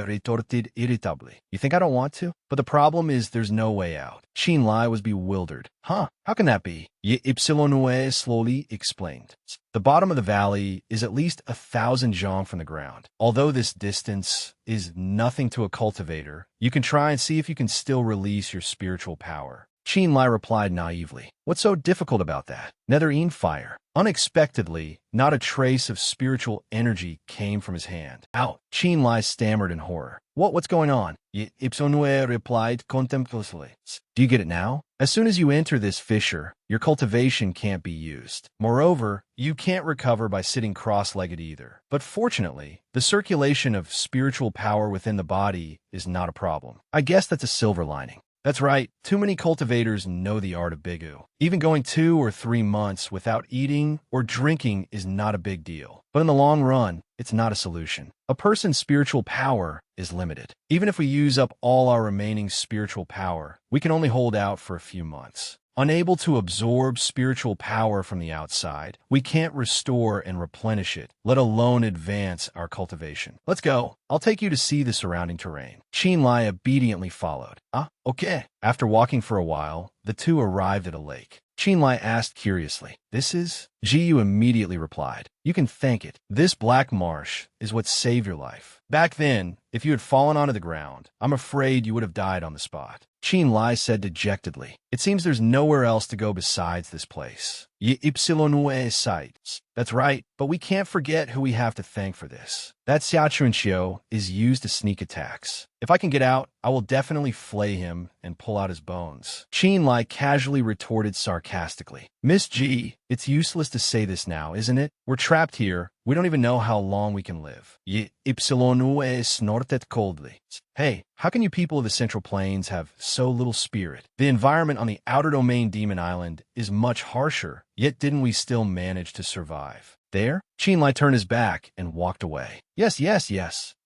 retorted irritably. "You think I don't want to? But the problem is there's no way out." Qin Lai was bewildered. "Huh? How can that be?" Ye Ypsilon slowly explained. "The bottom of the valley is at least 1,000 zhang from the ground. Although this distance is nothing to a cultivator, you can try and see if you can still release your spiritual power." Qin Lai replied naively, "What's so difficult about that? Netherine fire." Unexpectedly, not a trace of spiritual energy came from his hand. "Ow!" Qin Lai stammered in horror. What's going on?" Ipsonue replied contemplatively. "Do you get it now? As soon as you enter this fissure, your cultivation can't be used. Moreover, you can't recover by sitting cross-legged either. But fortunately, the circulation of spiritual power within the body is not a problem. I guess that's a silver lining." That's right, too many cultivators know the art of bigu. Even going 2 or 3 months without eating or drinking is not a big deal. But in the long run, it's not a solution. A person's spiritual power is limited. Even if we use up all our remaining spiritual power, we can only hold out for a few months. Unable to absorb spiritual power from the outside, we can't restore and replenish it, let alone advance our cultivation. "Let's go. I'll take you to see the surrounding terrain." Qin Lai obediently followed. Okay." After walking for a while, the two arrived at a lake. Qin Lai asked curiously, "This is?" Ji Yu immediately replied, "You can thank it. This black marsh is what saved your life. Back then, if you had fallen onto the ground, I'm afraid you would have died on the spot." Qin Lai said dejectedly, "It seems there's nowhere else to go besides this place." Ye Ypsilon sight. "That's right, but we can't forget who we have to thank for this. That Xia Chunxiu is used to sneak attacks. If I can get out, I will definitely flay him and pull out his bones." Qin Lai casually retorted sarcastically, "Miss Ji, it's useless to say this now, isn't it? We're trapped here. We don't even know how long we can live." Ye Ypsilon snorted coldly. "Hey, how can you people of the Central Plains have so little spirit? The environment on the outer domain Demon Island is much harsher, yet didn't we still manage to survive?" There, Qin Lai turned his back and walked away. Yes.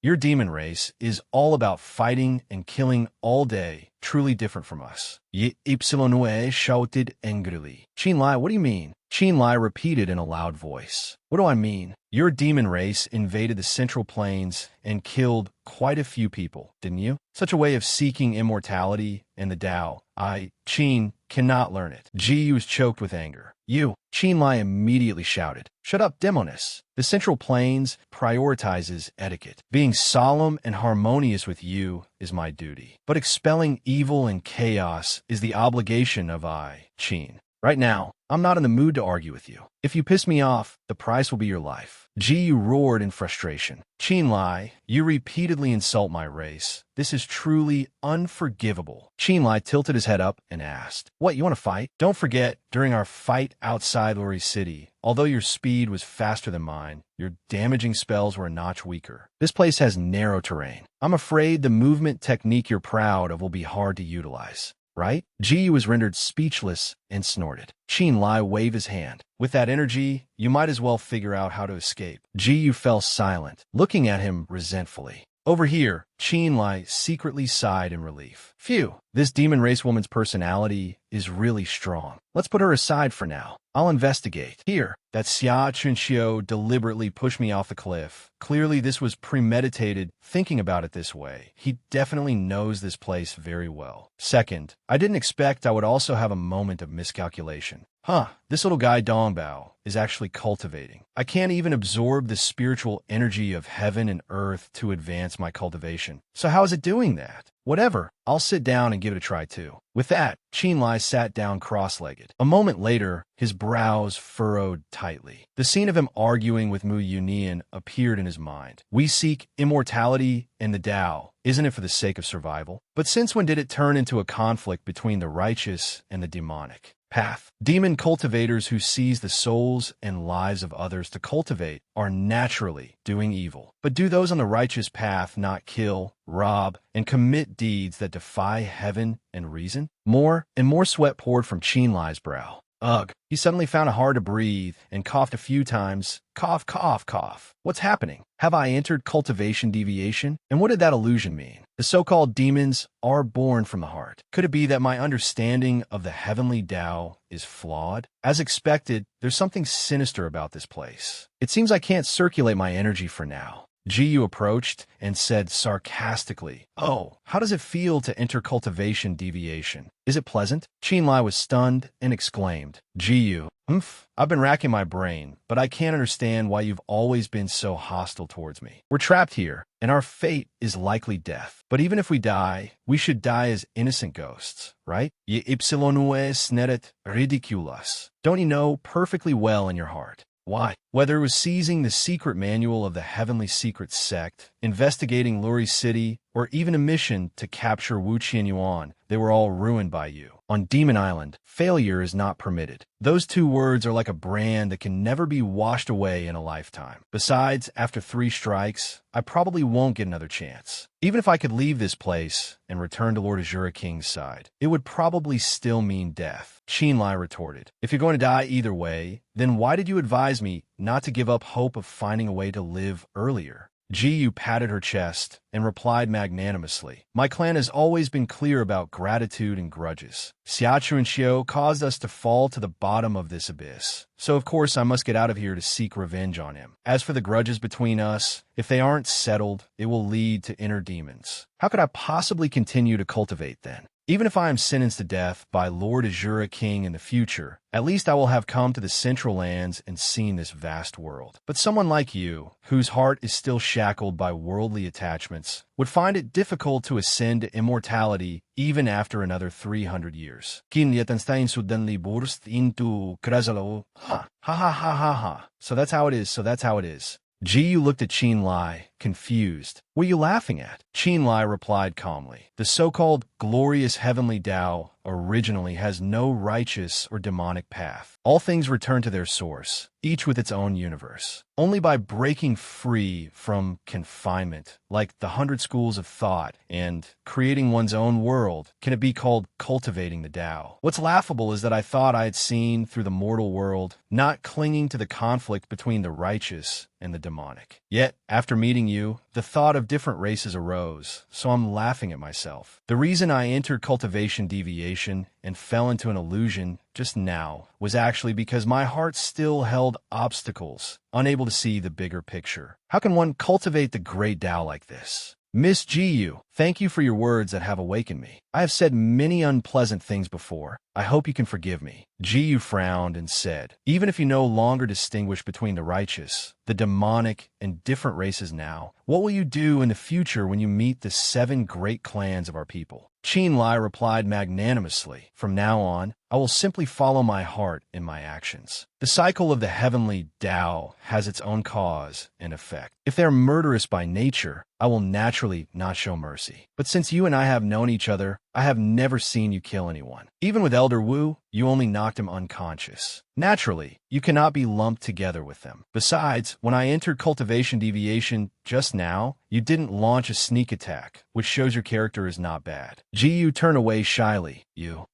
Your demon race is all about fighting and killing all day, truly different from us." Ye Ypsilon shouted angrily. "Qin Lai, what do you mean?" Qin Lai repeated in a loud voice. "What do I mean? Your demon race invaded the Central Plains and killed quite a few people, didn't you? Such a way of seeking immortality and the Tao. Qin, cannot learn it." Ji Yu was choked with anger. "You!" Qin Lai immediately shouted. "Shut up, Demoness. The Central Plains prioritizes etiquette. Being solemn and harmonious with you is my duty. But expelling evil and chaos is the obligation of Qin. Right now, I'm not in the mood to argue with you. If you piss me off, the price will be your life." Ji Yu roared in frustration. "Qin Lai, you repeatedly insult my race. This is truly unforgivable." Qin Lai tilted his head up and asked, "What, you want to fight?" "Don't forget, during our fight outside Lori City, although your speed was faster than mine, your damaging spells were a notch weaker. This place has narrow terrain. I'm afraid the movement technique you're proud of will be hard to utilize. Right?" Ji Yu was rendered speechless and snorted. Qin Lai waved his hand. "With that energy, you might as well figure out how to escape." Ji Yu fell silent, looking at him resentfully. Over here, Qin Lai secretly sighed in relief. Phew, this demon race woman's personality is really strong. Let's put her aside for now. I'll investigate. Here, that Xia Chunxiu deliberately pushed me off the cliff. Clearly this was premeditated, thinking about it this way. He definitely knows this place very well. Second, I didn't expect I would also have a moment of miscalculation. This little guy Dongbao is actually cultivating. I can't even absorb the spiritual energy of heaven and earth to advance my cultivation. So how is it doing that? Whatever, I'll sit down and give it a try too. With that, Qin Lai sat down cross-legged. A moment later, his brows furrowed tightly. The scene of him arguing with Mu Yunian appeared in his mind. We seek immortality in the Tao, isn't it for the sake of survival? But since when did it turn into a conflict between the righteous and the demonic? path. Demon cultivators who seize the souls and lives of others to cultivate are naturally doing evil. But do those on the righteous path not kill, rob, and commit deeds that defy heaven and reason? More and more sweat poured from Qinlai's brow. Ugh. He suddenly found it hard to breathe and coughed a few times. Cough, cough, cough. What's happening? Have I entered cultivation deviation? And what did that illusion mean? The so-called demons are born from the heart. Could it be that my understanding of the heavenly Tao is flawed? As expected, there's something sinister about this place. It seems I can't circulate my energy for now. Jiyu approached and said sarcastically, "Oh, how does it feel to enter cultivation deviation? Is it pleasant?" Qinlai was stunned and exclaimed, "Jiyu, I've been racking my brain, but I can't understand why you've always been so hostile towards me. We're trapped here, and our fate is likely death. But even if we die, we should die as innocent ghosts, right? Ye ipsilonue sneret ridiculous. Don't you know perfectly well in your heart? Why? Whether it was seizing the secret manual of the Heavenly Secret Sect, investigating Luri City, or even a mission to capture Wu Qianyuan, they were all ruined by you. On Demon Island, failure is not permitted. Those two words are like a brand that can never be washed away in a lifetime. Besides, after 3 strikes, I probably won't get another chance. Even if I could leave this place and return to Lord Azura King's side, it would probably still mean death." Qinlai retorted, "If you're going to die either way, then why did you advise me not to give up hope of finding a way to live earlier?" Jiyu patted her chest and replied magnanimously, "My clan has always been clear about gratitude and grudges. Xia Chuanxiu caused us to fall to the bottom of this abyss, so of course I must get out of here to seek revenge on him. As for the grudges between us, if they aren't settled, it will lead to inner demons. How could I possibly continue to cultivate then? Even if I am sentenced to death by Lord Azura King in the future, at least I will have come to the Central Lands and seen this vast world. But someone like you, whose heart is still shackled by worldly attachments, would find it difficult to ascend to immortality even after another 300 years." Kinliatenstein suddenly burst into Krasalo. Ha ha ha ha ha. So that's how it is, so that's how it is. Jiyu looked at Qinlai, confused. "What are you laughing at?" Qinlai replied calmly, "The so-called glorious heavenly Tao originally has no righteous or demonic path. All things return to their source, each with its own universe. Only by breaking free from confinement, like the 100 schools of thought, and creating one's own world, can it be called cultivating the Tao. What's laughable is that I thought I had seen through the mortal world, not clinging to the conflict between the righteous and the demonic. Yet, after meeting you, the thought of different races arose, so I'm laughing at myself. The reason I entered cultivation deviation and fell into an illusion just now was actually because my heart still held obstacles, unable to see the bigger picture. How can one cultivate the great Tao like this? Miss Jiyu, thank you for your words that have awakened me. I have said many unpleasant things before. I hope you can forgive me." Jiyu frowned and said, "Even if you no longer distinguish between the righteous, the demonic, and different races now, what will you do in the future when you meet the 7 great clans of our people?" Qinlai replied magnanimously, "From now on, I will simply follow my heart in my actions. The cycle of the heavenly Tao has its own cause and effect. If they are murderous by nature, I will naturally not show mercy. But since you and I have known each other, I have never seen you kill anyone. Even with Elder Wu, you only knocked him unconscious. Naturally, you cannot be lumped together with them. Besides, when I entered cultivation deviation just now, you didn't launch a sneak attack, which shows your character is not bad." Jiyu turned away shyly.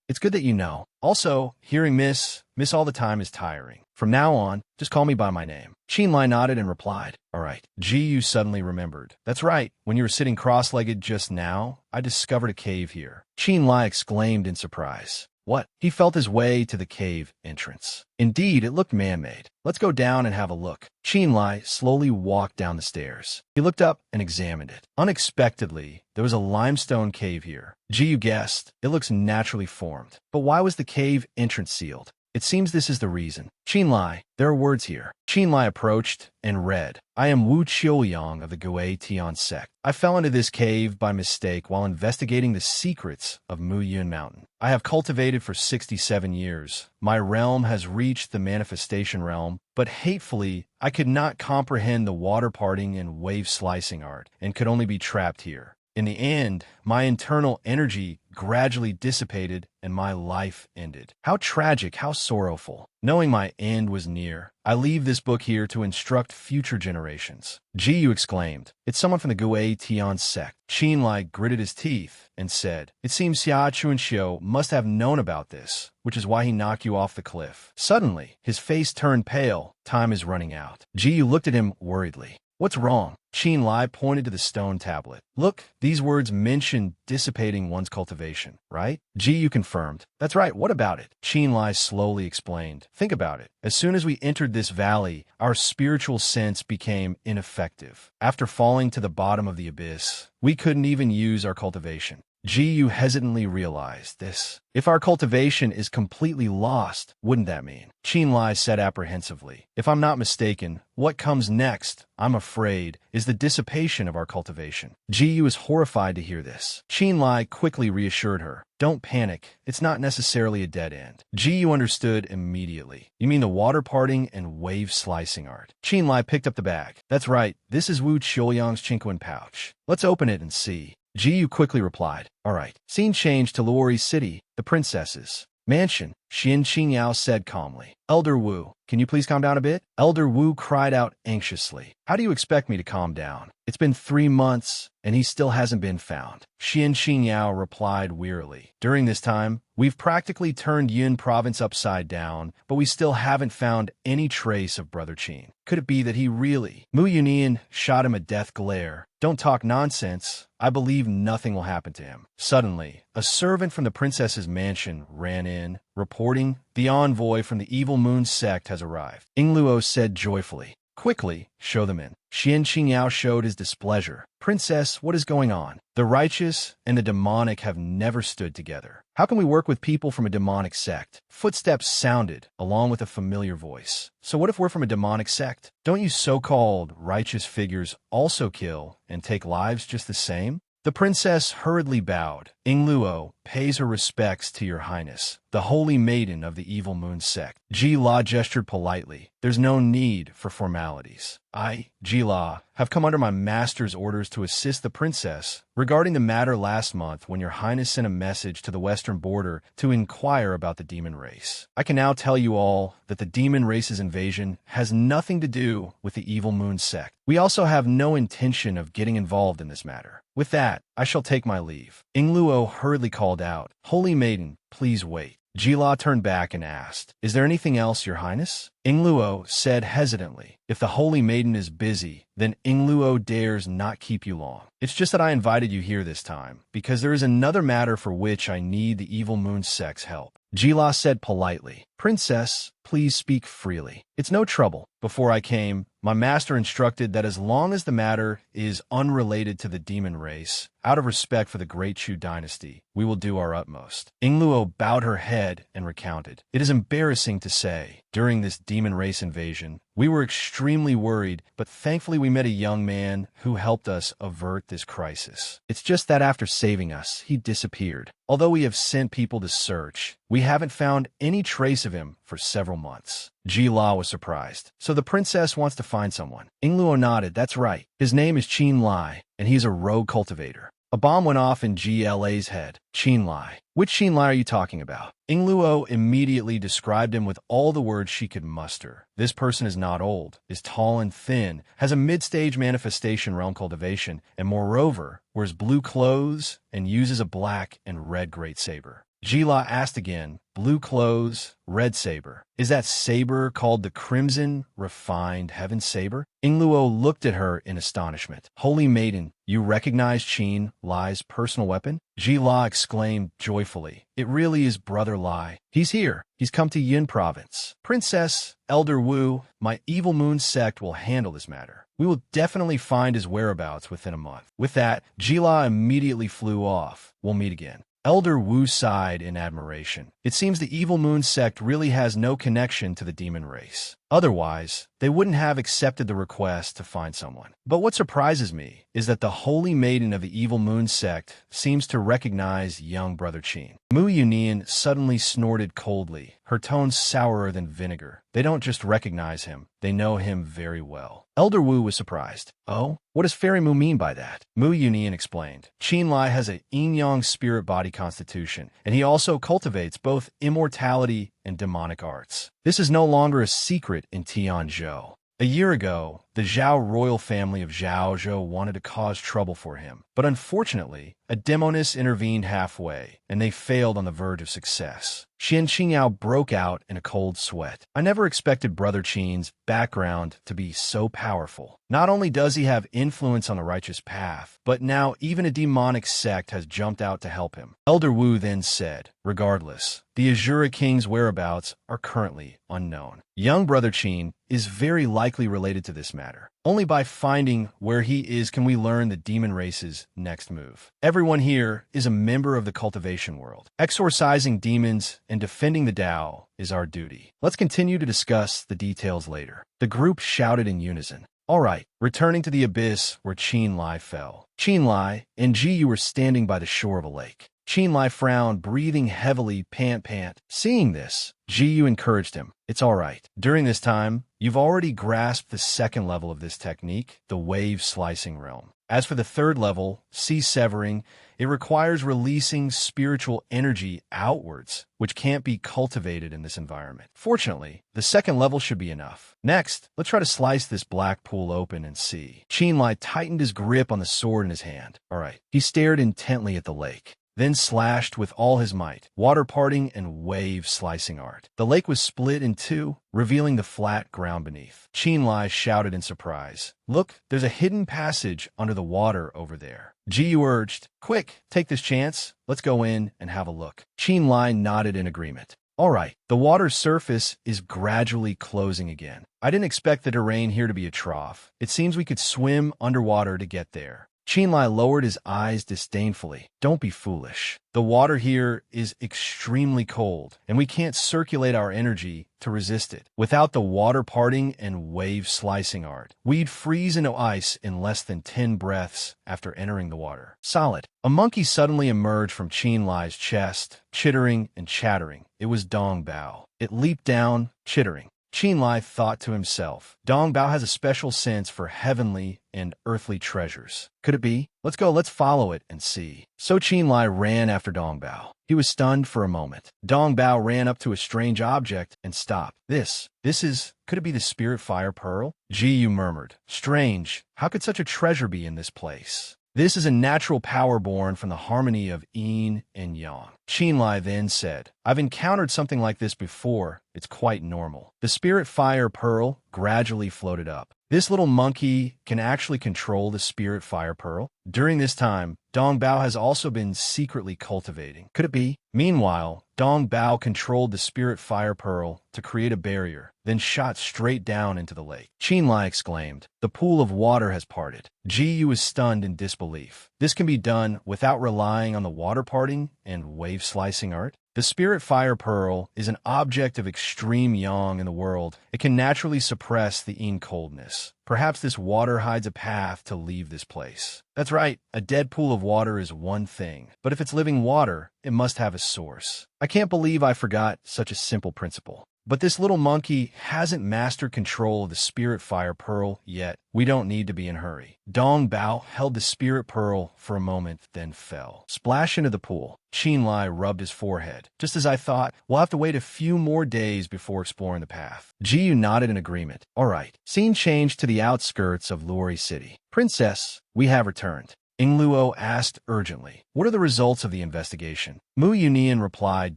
It's good that you know. Also, hearing Miss all the time is tiring. From now on, just call me by my name." Qinlai nodded and replied, "All right." Jiyu suddenly remembered. "That's right. When you were sitting cross-legged just now, I discovered a cave here." Qinlai exclaimed in surprise. "What?" He felt his way to the cave entrance. Indeed, it looked man-made. "Let's go down and have a look." Qinlai slowly walked down the stairs. He looked up and examined it. Unexpectedly, there was a limestone cave here. Jiyu guessed. It looks naturally formed. But why was the cave entrance sealed? It seems this is the reason. "Qinlai, there are words here." Qinlai approached and read, "I am Wu Qiuyang of the Gui Tian sect. I fell into this cave by mistake while investigating the secrets of Muyun Mountain. I have cultivated for 67 years. My realm has reached the manifestation realm, but hatefully, I could not comprehend the water parting and wave slicing art, and could only be trapped here. In the end, my internal energy gradually dissipated and my life ended. How tragic, how sorrowful. Knowing my end was near, I leave this book here to instruct future generations. Jiyu exclaimed, "It's someone from the Gui Tian sect." Qinlai gritted his teeth and said, "It seems Xia Chunxiu must have known about this, which is why he knocked you off the cliff." Suddenly, his face turned pale. Time is running out. Jiyu looked at him worriedly. "What's wrong?" Qinlai pointed to the stone tablet. "Look, these words mention dissipating one's cultivation, right?" Jiyu confirmed. "That's right, what about it?" Qinlai slowly explained. "Think about it. As soon as we entered this valley, our spiritual sense became ineffective. After falling to the bottom of the abyss, we couldn't even use our cultivation." Jiyu hesitantly realized this. If our cultivation is completely lost, wouldn't that mean? Qinlai said apprehensively. "If I'm not mistaken, what comes next, I'm afraid, is the dissipation of our cultivation." Jiyu is horrified to hear this. Qinlai quickly reassured her. "Don't panic. It's not necessarily a dead end." Jiyu understood immediately. "You mean the water parting and wave slicing art?" Qinlai picked up the bag. "That's right. This is Wu Qiuyang's Chinquan pouch. Let's open it and see." Jiyu quickly replied, "All right." Scene changed to Luori's city, the princess's mansion. Xian Qingyao said calmly, "Elder Wu, can you please calm down a bit?" Elder Wu cried out anxiously, "How do you expect me to calm down? It's been 3 months, and he still hasn't been found." Xian Qingyao replied wearily, "During this time, we've practically turned Yun province upside down, but we still haven't found any trace of Brother Qin. Could it be that he really—" Mu Yunian shot him a death glare. "Don't talk nonsense. I believe nothing will happen to him." Suddenly, a servant from the princess's mansion ran in, reporting, "The envoy from the Evil Moon sect has arrived." Ingluo said joyfully, "Quickly, show them in." Xian Qingyao showed his displeasure. "Princess, what is going on? The righteous and the demonic have never stood together. How can we work with people from a demonic sect?" Footsteps sounded, along with a familiar voice. "So what if we're from a demonic sect? Don't you so-called righteous figures also kill and take lives just the same?" The princess hurriedly bowed. "Ingluo pays her respects to your highness, the holy maiden of the Evil Moon sect." Ji-La gestured politely. "There's no need for formalities. I, Ji-La, have come under my master's orders to assist the princess regarding the matter last month when your highness sent a message to the western border to inquire about the demon race. I can now tell you all that the demon race's invasion has nothing to do with the Evil Moon sect. We also have no intention of getting involved in this matter. With that, I shall take my leave." Ingluo hurriedly called out, "Holy maiden, please wait." Ji-La turned back and asked, "Is there anything else, your highness?" Ingluo said hesitantly, "If the holy maiden is busy, then Ingluo dares not keep you long. It's just that I invited you here this time, because there is another matter for which I need the Evil Moon sect's help." Ji-La said politely, "Princess, please speak freely. It's no trouble. Before I came, my master instructed that as long as the matter is unrelated to the demon race, out of respect for the Great Chu dynasty, we will do our utmost." Ingluo bowed her head and recounted, "It is embarrassing to say, during this demon race invasion, we were extremely worried, but thankfully we met a young man who helped us avert this crisis. It's just that after saving us, he disappeared. Although we have sent people to search, we haven't found any trace of him for several months." Ji-La was surprised. "So the princess wants to find someone." Ingluo nodded. "That's right. His name is Qinlai, and he's a rogue cultivator." A bomb went off in GLA's head. "Qinlai? Which Qinlai are you talking about?" Ingluo immediately described him with all the words she could muster. "This person is not old, is tall and thin, has a mid-stage manifestation realm cultivation, and moreover, wears blue clothes and uses a black and red great saber." Ji-La asked again, "Blue clothes, red saber. Is that saber called the Crimson Refined Heaven Saber?" Ingluo looked at her in astonishment. "Holy maiden, you recognize Qin Lai's personal weapon?" Ji-La exclaimed joyfully, "It really is Brother Lai. He's here. He's come to Yin province. Princess, Elder Wu, my Evil Moon sect will handle this matter. We will definitely find his whereabouts within a month." With that, Ji-La immediately flew off. "We'll meet again." Elder Wu sighed in admiration. It seems the Evil Moon sect really has no connection to the demon race. Otherwise, they wouldn't have accepted the request to find someone. But what surprises me is that the holy maiden of the evil moon sect seems to recognize young brother Qin. Mu Yunian suddenly snorted coldly, her tone sourer than vinegar. They don't just recognize him, they know him very well. Elder Wu was surprised. Oh, what does Fairy Mu mean by that? Mu Yunian explained. Qin Lai has a yin-yang spirit-body constitution, and he also cultivates both immortality and demonic arts. This is no longer a secret in Tianzhou. A year ago, the Zhao royal family of Zhaozhou wanted to cause trouble for him, but unfortunately, a demoness intervened halfway, and they failed on the verge of success. Xian Qingyao broke out in a cold sweat. I never expected Brother Qin's background to be so powerful. Not only does he have influence on the righteous path, but now even a demonic sect has jumped out to help him. Elder Wu then said, regardless, the Azura King's whereabouts are currently unknown. Young Brother Qin is very likely related to this matter. Only by finding where he is can we learn the demon race's next move. Everyone here is a member of the cultivation world. Exorcising demons and defending the Tao is our duty. Let's continue to discuss the details later. The group shouted in unison. All right, returning to the abyss where Qin Lai fell. Qin Lai and Ji were standing by the shore of a lake. Qin Lai frowned, breathing heavily, pant. Seeing this, Ji encouraged him. It's all right. During this time, you've already grasped the second level of this technique, the wave slicing realm. As for the third level, sea severing, it requires releasing spiritual energy outwards, which can't be cultivated in this environment. Fortunately, the second level should be enough. Next, let's try to slice this black pool open and see. Qin Lai tightened his grip on the sword in his hand. All right. He stared intently at the lake, then slashed with all his might, water parting and wave slicing art. The lake was split in two, revealing the flat ground beneath. Qin Lai shouted in surprise. Look, there's a hidden passage under the water over there. Ji urged, quick, take this chance. Let's go in and have a look. Qin Lai nodded in agreement. All right, the water's surface is gradually closing again. I didn't expect the terrain here to be a trough. It seems we could swim underwater to get there. Qin Lai lowered his eyes disdainfully. Don't be foolish. The water here is extremely cold, and we can't circulate our energy to resist it. Without the water parting and wave slicing art, we'd freeze into ice in less than 10 breaths after entering the water. Solid. A monkey suddenly emerged from Qin Lai's chest, chittering and chattering. It was Dong Bao. It leaped down, chittering. Qin Lai thought to himself, Dong Bao has a special sense for heavenly and earthly treasures. Could it be? Let's follow it and see. So Qin Lai ran after Dong Bao. He was stunned for a moment. Dong Bao ran up to a strange object and stopped. Could it be the spirit fire pearl? Ji murmured. Strange. How could such a treasure be in this place? This is a natural power born from the harmony of yin and yang. Qin Lai then said, I've encountered something like this before. It's quite normal. The spirit fire pearl gradually floated up. This little monkey can actually control the spirit fire pearl. During this time, Dong Bao has also been secretly cultivating. Could it be? Meanwhile, Dong Bao controlled the spirit fire pearl to create a barrier, then shot straight down into the lake. Qin Lai exclaimed, the pool of water has parted. Ji was stunned in disbelief. This can be done without relying on the water parting and wave slicing art. The spirit fire pearl is an object of extreme yang in the world. It can naturally suppress the yin coldness. Perhaps this water hides a path to leave this place. That's right, a dead pool of water is one thing, but if it's living water, it must have a source. I can't believe I forgot such a simple principle. But this little monkey hasn't mastered control of the spirit fire pearl yet. We don't need to be in a hurry. Dong Bao held the spirit pearl for a moment, then fell. Splash into the pool. Qin Lai rubbed his forehead. Just as I thought, we'll have to wait a few more days before exploring the path. Ji nodded in agreement. All right. Scene changed to the outskirts of Luori City. Princess, we have returned. Ingluo asked urgently. What are the results of the investigation? Mu Yunian replied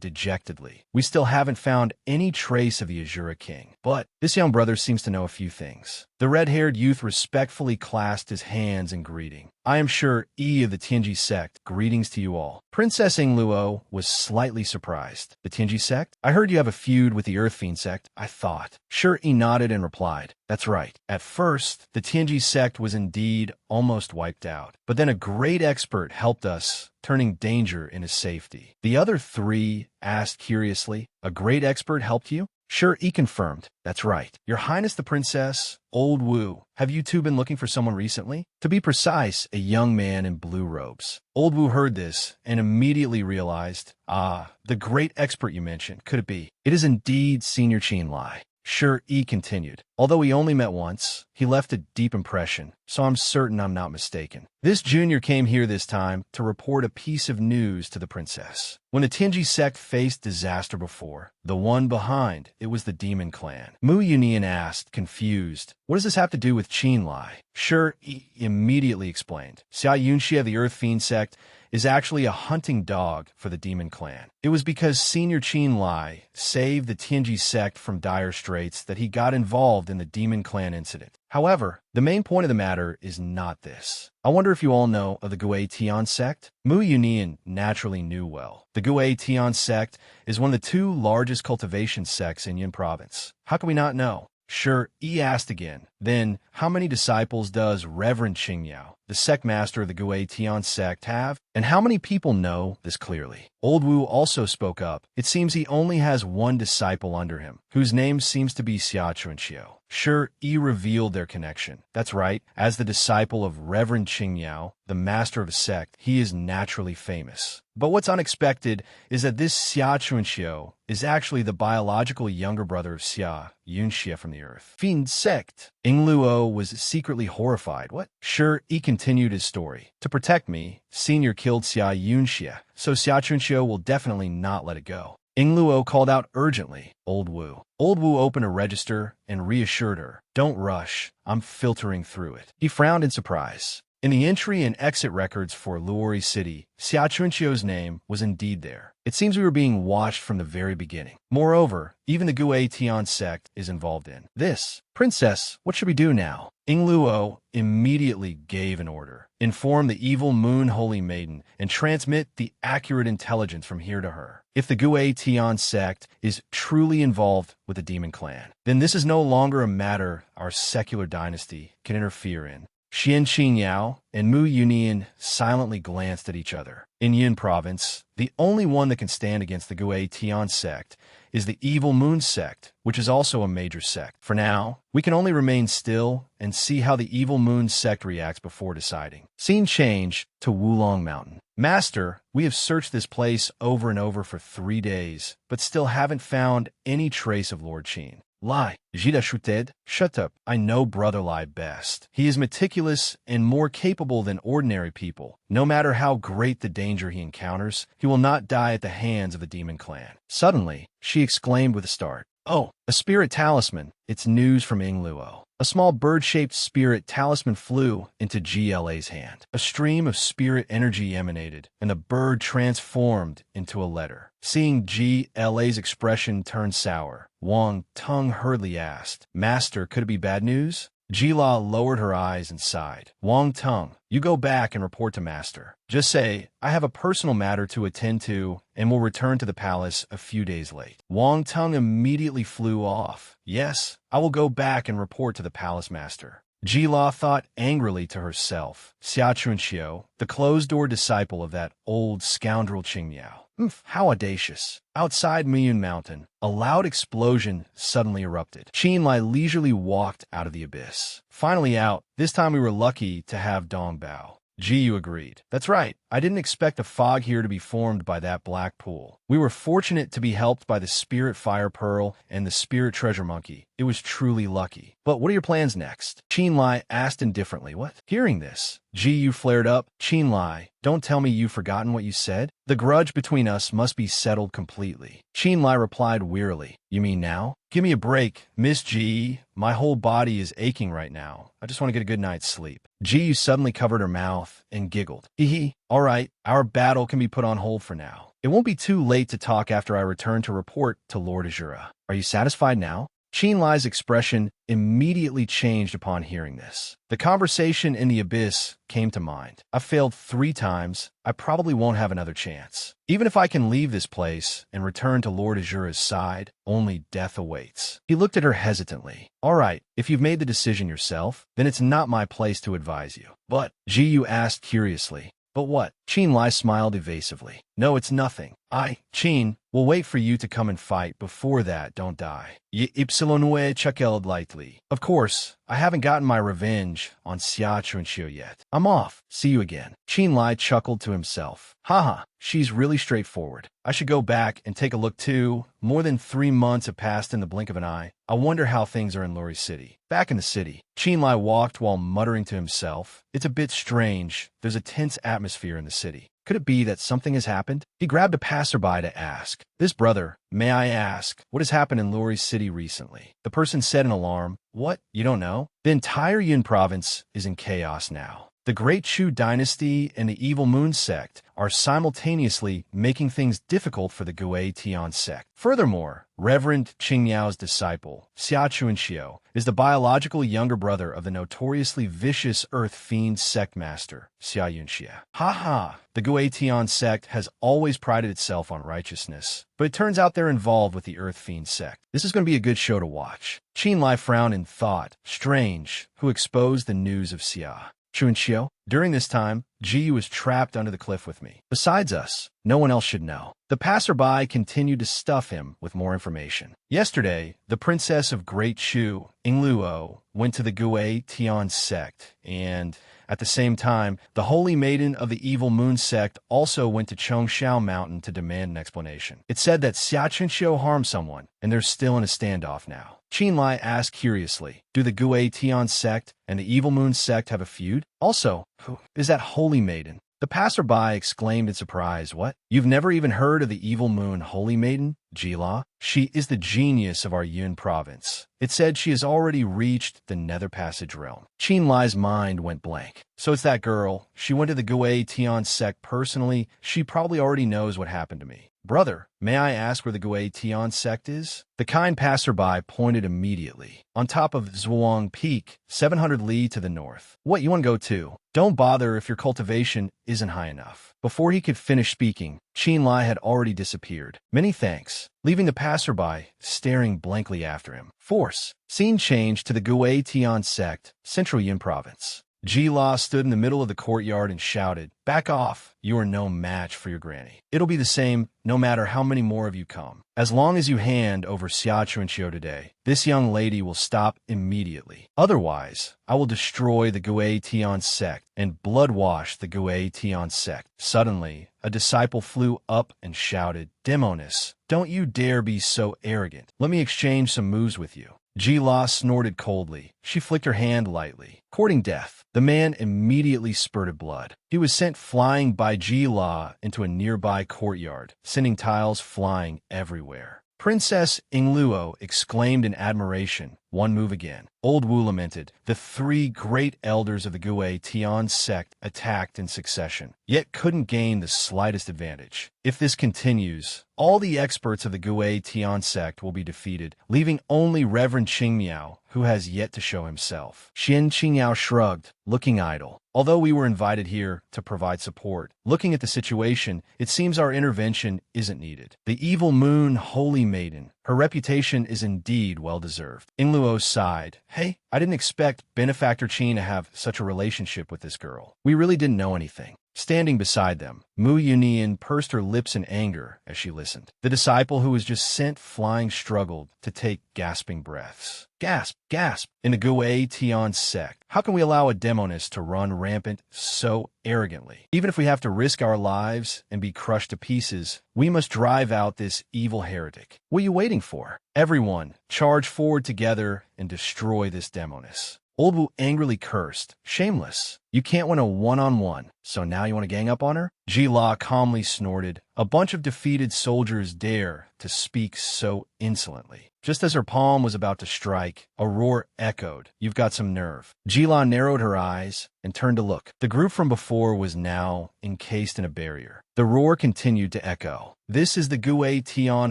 dejectedly. We still haven't found any trace of the Azura King, but this young brother seems to know a few things. The red-haired youth respectfully clasped his hands in greeting. I am sure of the Tianji sect. Greetings to you all. Princess Ingluo was slightly surprised. The Tianji sect? I heard you have a feud with the Earth Fiend sect, I thought. Sure, nodded and replied. That's right. At first, the Tianji sect was indeed almost wiped out. But then a great expert helped us, turning danger into safety. The other three asked curiously, a great expert helped you? Sure, he confirmed. That's right. Your Highness the Princess, Old Wu. Have you two been looking for someone recently? To be precise, a young man in blue robes. Old Wu heard this and immediately realized, the great expert you mentioned. Could it be? It is indeed Senior Qin Lai. Sure, he continued. Although we only met once, he left a deep impression, so I'm certain I'm not mistaken. This junior came here this time to report a piece of news to the princess. When the Tianji sect faced disaster before, the one behind it was the demon clan. Mu Yunian asked, confused, what does this have to do with Qin Lai? Sure, he immediately explained. Xia Yunxia, the Earth Fiend sect, is actually a hunting dog for the demon clan. It was because Senior Qin Lai saved the Tianji sect from dire straits that he got involved in the demon clan incident. However, the main point of the matter is not this. I wonder if you all know of the Gui Tian sect? Mu Yunian naturally knew well. The Gui Tian sect is one of the two largest cultivation sects in Yin province. How can we not know? Sure, he asked again. Then, how many disciples does Reverend Qingyao, the sect master of the Gui Tian sect, have? And how many people know this clearly? Old Wu also spoke up. It seems he only has one disciple under him, whose name seems to be Xia Chunqiu. Sure, he revealed their connection. That's right, as the disciple of Reverend Qingyao, the master of a sect, he is naturally famous. But what's unexpected is that this Xia Chunqiu is actually the biological younger brother of Xia Yunxia from the Earth Fiend sect. Ing Luo was secretly horrified. What? Sure, he continued his story. To protect me, Senior killed Xia Yunxia, so Xia Chunqiu will definitely not let it go. Ing Luo called out urgently, Old Wu. Old Wu opened a register and reassured her, don't rush, I'm filtering through it. He frowned in surprise. In the entry and exit records for Luori City, Xia Chunqiu's name was indeed there. It seems we were being watched from the very beginning. Moreover, even the Gui Tian sect is involved in this. Princess, what should we do now? Ing Luo immediately gave an order. Inform the evil moon holy maiden and transmit the accurate intelligence from here to her. If the Gui Tian sect is truly involved with the demon clan, then this is no longer a matter our secular dynasty can interfere in. Xian Qingyao and Mu Yunian silently glanced at each other. In Yin province, the only one that can stand against the Gui Tian sect is the Evil Moon sect, which is also a major sect. For now, we can only remain still and see how the Evil Moon sect reacts before deciding. Scene change to Wulong Mountain. Master, we have searched this place over and over for 3 days, but still haven't found any trace of Lord Qin. Lai, Jida Shuted, shut up. I know Brother Lai best. He is meticulous and more capable than ordinary people. No matter how great the danger he encounters, he will not die at the hands of the demon clan. Suddenly, she exclaimed with a start. Oh, a spirit talisman. It's news from Ing Luo. A small bird-shaped spirit talisman flew into GLA's hand. A stream of spirit energy emanated, and the bird transformed into a letter. Seeing GLA's expression turn sour, Wang Tung hurriedly asked, Master, could it be bad news? Jila lowered her eyes and sighed. Wang Tung, you go back and report to Master. Just say, I have a personal matter to attend to and will return to the palace a few days late. Wang Tung immediately flew off. Yes, I will go back and report to the palace master. Jila thought angrily to herself. Xia Chunqiu, the closed-door disciple of that old scoundrel Qingyao. How audacious. Outside Miyun Mountain, a loud explosion suddenly erupted. Qin Lai leisurely walked out of the abyss. Finally out, this time we were lucky to have Dong Bao. Jiyu agreed. That's right. I didn't expect a fog here to be formed by that black pool. We were fortunate to be helped by the Spirit Fire Pearl and the Spirit Treasure Monkey. It was truly lucky. But what are your plans next? Qin Lai asked indifferently. What? Hearing this, Jiyu flared up. Qin Lai, don't tell me you've forgotten what you said. The grudge between us must be settled completely. Qin Lai replied wearily. You mean now? Give me a break, Miss Ji. My whole body is aching right now. I just want to get a good night's sleep. Jiyu suddenly covered her mouth and giggled. Hee. All right, our battle can be put on hold for now. It won't be too late to talk after I return to report to Lord Azura. Are you satisfied now? Qin Lai's expression immediately changed upon hearing this. The conversation in the abyss came to mind. I failed 3 times. I probably won't have another chance. Even if I can leave this place and return to Lord Azura's side, only death awaits. He looked at her hesitantly. All right, if you've made the decision yourself, then it's not my place to advise you. But, Jiyu asked curiously. But what? Qin Lai smiled evasively. No, it's nothing. Qin, We'll wait for you to come and fight. Before that, don't die. Ypsilonue Chuckeld lightly. Of course, I haven't gotten my revenge on Xia Chunxiu yet. I'm off. See you again. Qin Lai chuckled to himself. Haha, she's really straightforward. I should go back and take a look too. More than 3 months have passed in the blink of an eye. I wonder how things are in Lori City. Back in the city, Qin Lai walked while muttering to himself. It's a bit strange. There's a tense atmosphere in the city. Could it be that something has happened? He grabbed a passerby to ask. This brother, may I ask, what has happened in Lori City recently? The person said in alarm. What? You don't know? The entire Yun province is in chaos now. The Great Chu dynasty and the Evil Moon sect are simultaneously making things difficult for the Gui Tian sect. Furthermore, Reverend Qingyao's disciple, Xia Chunxiu, is the biological younger brother of the notoriously vicious Earth Fiend sect master, Xia Yunxia. Haha, the Gui Tian sect has always prided itself on righteousness, but it turns out they're involved with the Earth Fiend sect. This is going to be a good show to watch. Qin Lai frowned and thought, strange, who exposed the news of Xia Chunxiu? During this time, Ji was trapped under the cliff with me. Besides us, no one else should know. The passerby continued to stuff him with more information. Yesterday, the princess of Great Chu, Ingluo, went to the Gui Tian sect, and at the same time, the holy maiden of the Evil Moon sect also went to Chongshao Mountain to demand an explanation. It said that Xia Chunxiu harmed someone, and they're still in a standoff now. Qin Lai asked curiously, do the Gui Tian sect and the Evil Moon sect have a feud? Also, who is that holy maiden? The passerby exclaimed in surprise. What? You've never even heard of the Evil Moon Holy Maiden? Jila? She is the genius of our Yun province. It said she has already reached the Nether Passage realm. Qin Lai's mind went blank. So it's that girl. She went to the Gui Tian sect personally. She probably already knows what happened to me. Brother, may I ask where the Gui Tian sect is? The kind passerby pointed immediately. On top of Zhuang Peak, 700 li to the north. What, you want to go to? Don't bother if your cultivation isn't high enough. Before he could finish speaking, Qin Lai had already disappeared. Many thanks, leaving the passerby staring blankly after him. Force. Scene changed to the Gui Tian sect, Central Yun province. Jila stood in the middle of the courtyard and shouted, back off, you are no match for your granny. It'll be the same no matter how many more of you come. As long as you hand over Xia Chunxiu today, this young lady will stop immediately. Otherwise, I will destroy the Gui Tian sect and bloodwash the Gui Tian sect. Suddenly, a disciple flew up and shouted, Demonis, don't you dare be so arrogant. Let me exchange some moves with you. Jila snorted coldly. She flicked her hand lightly. Courting death. The man immediately spurted blood. He was sent flying by Jila into a nearby courtyard, sending tiles flying everywhere. Princess Ingluo exclaimed in admiration. One move again. Old Wu lamented. The 3 great elders of the Gui Tian sect attacked in succession, yet couldn't gain the slightest advantage. If this continues, all the experts of the Gui Tian sect will be defeated, leaving only Reverend Qingmiao, who has yet to show himself. Xian Qingmiao shrugged, looking idle. Although we were invited here to provide support, looking at the situation, it seems our intervention isn't needed. The Evil Moon Holy Maiden, her reputation is indeed well-deserved. Ingluo sighed. Hey, I didn't expect Benefactor Qin to have such a relationship with this girl. We really didn't know anything. Standing beside them, Mu Yunian pursed her lips in anger as she listened. The disciple who was just sent flying struggled to take gasping breaths. Gasp, gasp. In the Gui Tian sect, how can we allow a demonist to run rampant so arrogantly? Even if we have to risk our lives and be crushed to pieces, we must drive out this evil heretic. What are you waiting for? Everyone, charge forward together and destroy this demonist. Old Wu angrily cursed. Shameless. You can't win a one-on-one, so now you want to gang up on her? Jila calmly snorted. A bunch of defeated soldiers dare to speak so insolently. Just as her palm was about to strike, a roar echoed. You've got some nerve. Jila narrowed her eyes and turned to look. The group from before was now encased in a barrier. The roar continued to echo. This is the Gui Tian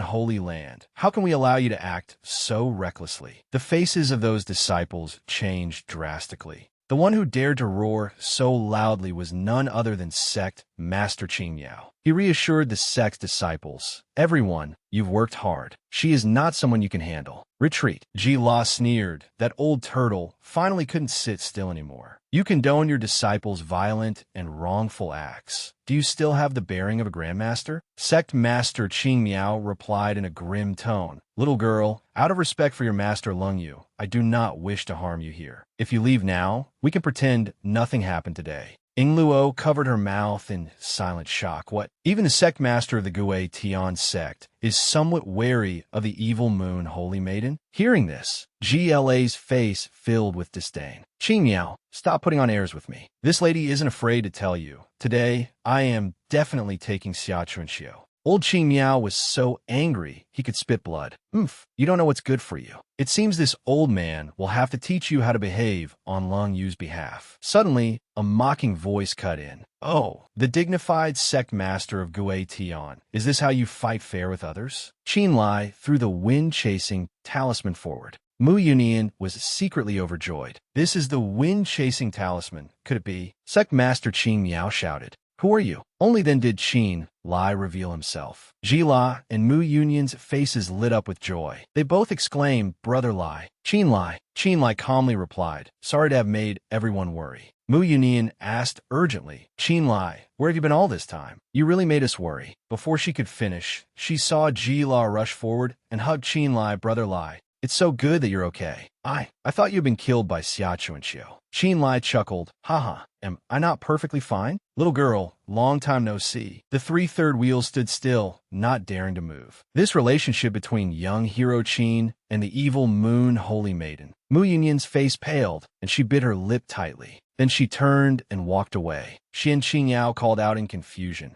Holy Land. How can we allow you to act so recklessly? The faces of those disciples changed drastically. The one who dared to roar so loudly was none other than Sect Master Qingmiao. He reassured the sect's disciples. Everyone, you've worked hard. She is not someone you can handle. Retreat. Ji-La sneered. That old turtle finally couldn't sit still anymore. You condone your disciples' violent and wrongful acts. Do you still have the bearing of a grandmaster? Sect Master Qing Miao replied in a grim tone. Little girl, out of respect for your master Lung Yu, I do not wish to harm you here. If you leave now, we can pretend nothing happened today. Ying Luo covered her mouth in silent shock. What? Even the sect master of the Gui Tian sect is somewhat wary of the evil moon holy maiden. Hearing this, GLA's face filled with disdain. Qing Miao, stop putting on airs with me. This lady isn't afraid to tell you. Today, I am definitely taking Xia Chunxiu. Old Qing Miao was so angry he could spit blood. You don't know what's good for you. It seems this old man will have to teach you how to behave on Lung Yu's behalf. Suddenly, a mocking voice cut in. Oh, the dignified sect master of Gui Tian. Is this how you fight fair with others? Qin Lai threw the wind-chasing talisman forward. Mu Yunian was secretly overjoyed. This is the wind-chasing talisman. Could it be? Sect Master Qing Miao shouted. Who are you? Only then did Qin Lai reveal himself. Ji-La and Mu Yunian's faces lit up with joy. They both exclaimed, Brother Lai. Qin Lai. Qin Lai calmly replied, sorry to have made everyone worry. Mu Yunian asked urgently, Qin Lai, where have you been all this time? You really made us worry. Before she could finish, she saw Ji-La rush forward and hug Qin Lai. Brother Lai, it's so good that you're okay. I thought you'd been killed by Xia Chunxiu. Qin Lai chuckled. Haha, am I not perfectly fine? Little girl, long time no see. The three-third wheels stood still, not daring to move. This relationship between young hero Qin and the evil moon holy maiden. Mu Yunyan's face paled, and she bit her lip tightly. Then she turned and walked away. Xian Qingyao called out in confusion.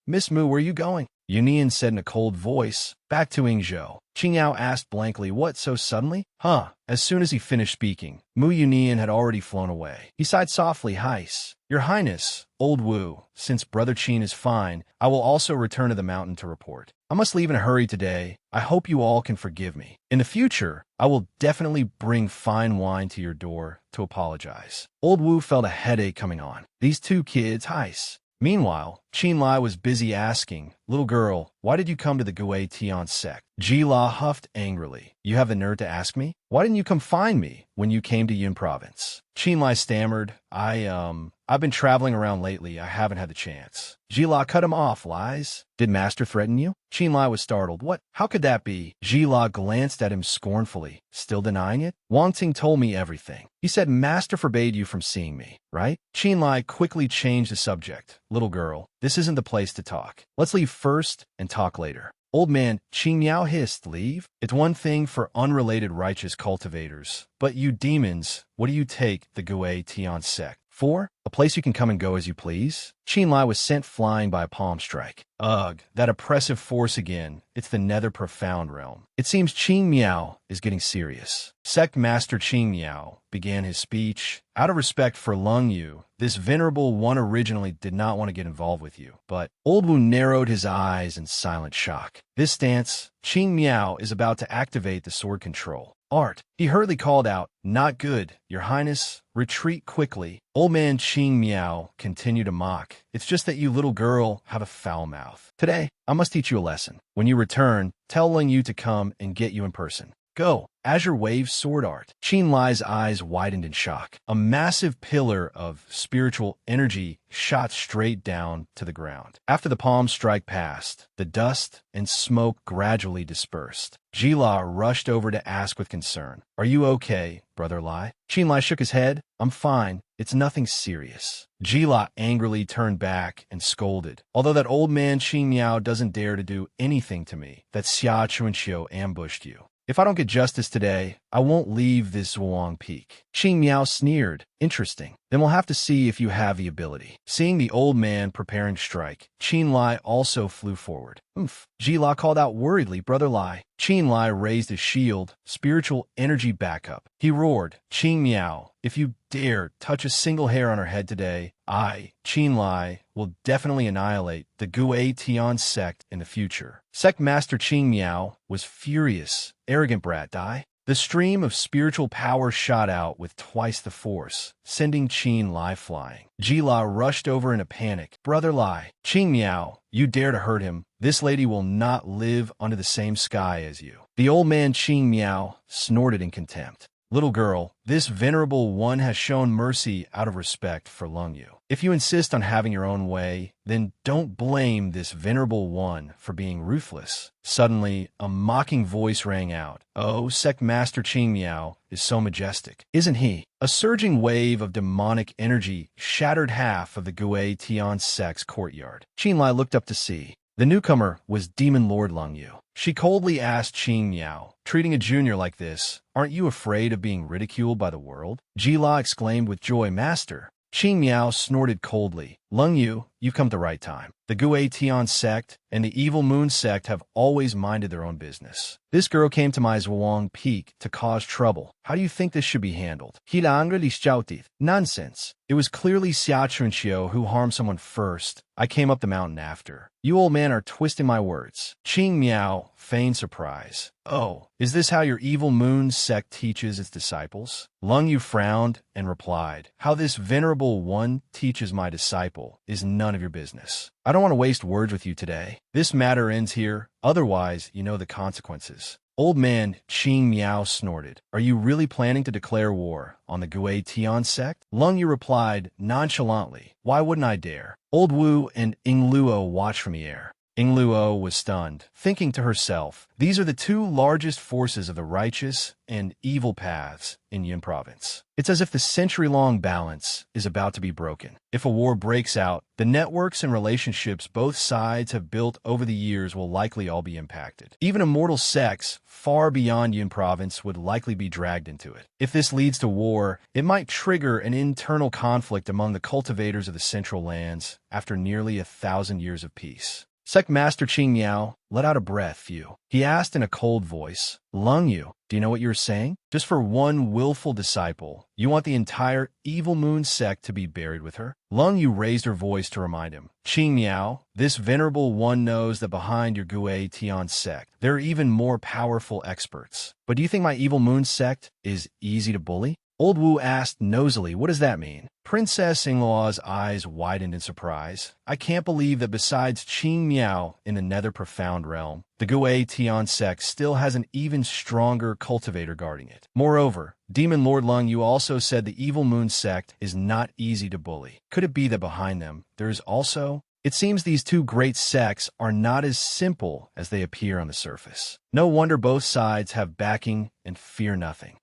Miss Mu, where are you going? Yunian said in a cold voice. Back to Yingzhou. Qingyao asked blankly, what, so suddenly? As soon as he finished speaking, Mu Yunian had already flown away. He sighed softly, Heis. Your Highness, Old Wu, since Brother Qin is fine, I will also return to the mountain to report. I must leave in a hurry today. I hope you all can forgive me. In the future, I will definitely bring fine wine to your door to apologize. Old Wu felt a headache coming on. These two kids, Heis. Meanwhile, Qin Lai was busy asking, Little girl, why did you come to the Gui Tian sect? Ji-La huffed angrily. You have the nerve to ask me? Why didn't you come find me when you came to Yin province? Qin Lai stammered, I've been traveling around lately. I haven't had the chance. Ji-La cut him off. Lies? Did Master threaten you? Qin Lai was startled. What? How could that be? Ji-La glanced at him scornfully. Still denying it? Wang Ting told me everything. He said Master forbade you from seeing me, right? Qin Lai quickly changed the subject. Little girl, this isn't the place to talk. Let's leave first and talk later. Old man, Qing Miao hissed, leave? It's one thing for unrelated righteous cultivators. But you demons, what do you take the Gui Tian sect for? A place you can come and go as you please? Qin Lai was sent flying by a palm strike. Ugh, that oppressive force again. It's the nether profound realm. It seems Qing Miao is getting serious. Sect Master Qing Miao began his speech. Out of respect for Lung Yu, this venerable one originally did not want to get involved with you. But Old Wu narrowed his eyes in silent shock. This stance, Qing Miao is about to activate the sword control. Art. He hurriedly called out, not good, Your Highness, retreat quickly. Old man Qing Miao continued to mock. It's just that you little girl have a foul mouth. Today, I must teach you a lesson. When you return, tell Ling Yu to come and get you in person. Go. Azure Wave Sword Art. Qin Lai's eyes widened in shock. A massive pillar of spiritual energy shot straight down to the ground. After the palm strike passed, the dust and smoke gradually dispersed. Ji-La rushed over to ask with concern, Are you okay, Brother Lai? Qin Lai shook his head. I'm fine. It's nothing serious. Ji-La angrily turned back and scolded. Although that old man Qing Miao doesn't dare to do anything to me, that Xia Chunxiu ambushed you. If I don't get justice today, I won't leave this Wang Peak. Qing Miao sneered. Interesting. Then we'll have to see if you have the ability. Seeing the old man preparing to strike, Qin Lai also flew forward. Ji-La called out worriedly, Brother Lai. Qin Lai raised his shield, spiritual energy backup. He roared, Qing Miao, if you dare touch a single hair on her head today, I, Qin Lai, will definitely annihilate the Gui Tian sect in the future. Sect Master Qing Miao was furious. Arrogant brat, die. The stream of spiritual power shot out with twice the force, sending Qin Lai flying. Jila rushed over in a panic. Brother Lai, Qing Miao, you dare to hurt him. This lady will not live under the same sky as you. The old man Qing Miao snorted in contempt. Little girl, this venerable one has shown mercy out of respect for Lung Yu. If you insist on having your own way, then don't blame this venerable one for being ruthless. Suddenly, a mocking voice rang out. Oh, Sect Master Qing Miao is so majestic, isn't he? A surging wave of demonic energy shattered half of the Gui Tian sect's courtyard. Qin Lai looked up to see. The newcomer was Demon Lord Lung Yu. She coldly asked Qing Miao, treating a junior like this, aren't you afraid of being ridiculed by the world? Jila exclaimed with joy, Master. Qing Miao snorted coldly. Lung Yu, you've come at the right time. The Gui Tian sect and the Evil Moon sect have always minded their own business. This girl came to my Zwang Peak to cause trouble. How do you think this should be handled? Nonsense. It was clearly Xia Chunqiu who harmed someone first. I came up the mountain after. You old man are twisting my words. Qing Miao feigned surprise. Oh, is this how your Evil Moon sect teaches its disciples? Lung Yu frowned and replied, how this venerable one teaches my disciple is none of your business. I don't want to waste words with you today. This matter ends here, otherwise you know the consequences. Old man Qing Miao snorted. Are you really planning to declare war on the Gui Tian sect? Lung Yu replied nonchalantly. Why wouldn't I dare? Old Wu and Ying Luo watched from the air. Ying Luo was stunned, thinking to herself, these are the two largest forces of the righteous and evil paths in Yin province. It's as if the century-long balance is about to be broken. If a war breaks out, the networks and relationships both sides have built over the years will likely all be impacted. Even immortal sects far beyond Yin province would likely be dragged into it. If this leads to war, it might trigger an internal conflict among the cultivators of the central lands after nearly 1,000 years of peace. Sect Master Qing Miao let out a breath. He asked in a cold voice, Lung Yu, do you know what you're saying? Just for one willful disciple, you want the entire Evil Moon sect to be buried with her? Lung Yu raised her voice to remind him. Qing Miao, this venerable one knows that behind your Gui Tian sect, there are even more powerful experts. But do you think my Evil Moon sect is easy to bully? Old Wu asked nosily, what does that mean? Princess Yingluo's eyes widened in surprise. I can't believe that besides Qing Miao in the nether profound realm, the Gui Tian sect still has an even stronger cultivator guarding it. Moreover, Demon Lord Lung Yu also said the Evil Moon sect is not easy to bully. Could it be that behind them, there is also... It seems these two great sects are not as simple as they appear on the surface. No wonder both sides have backing and fear nothing.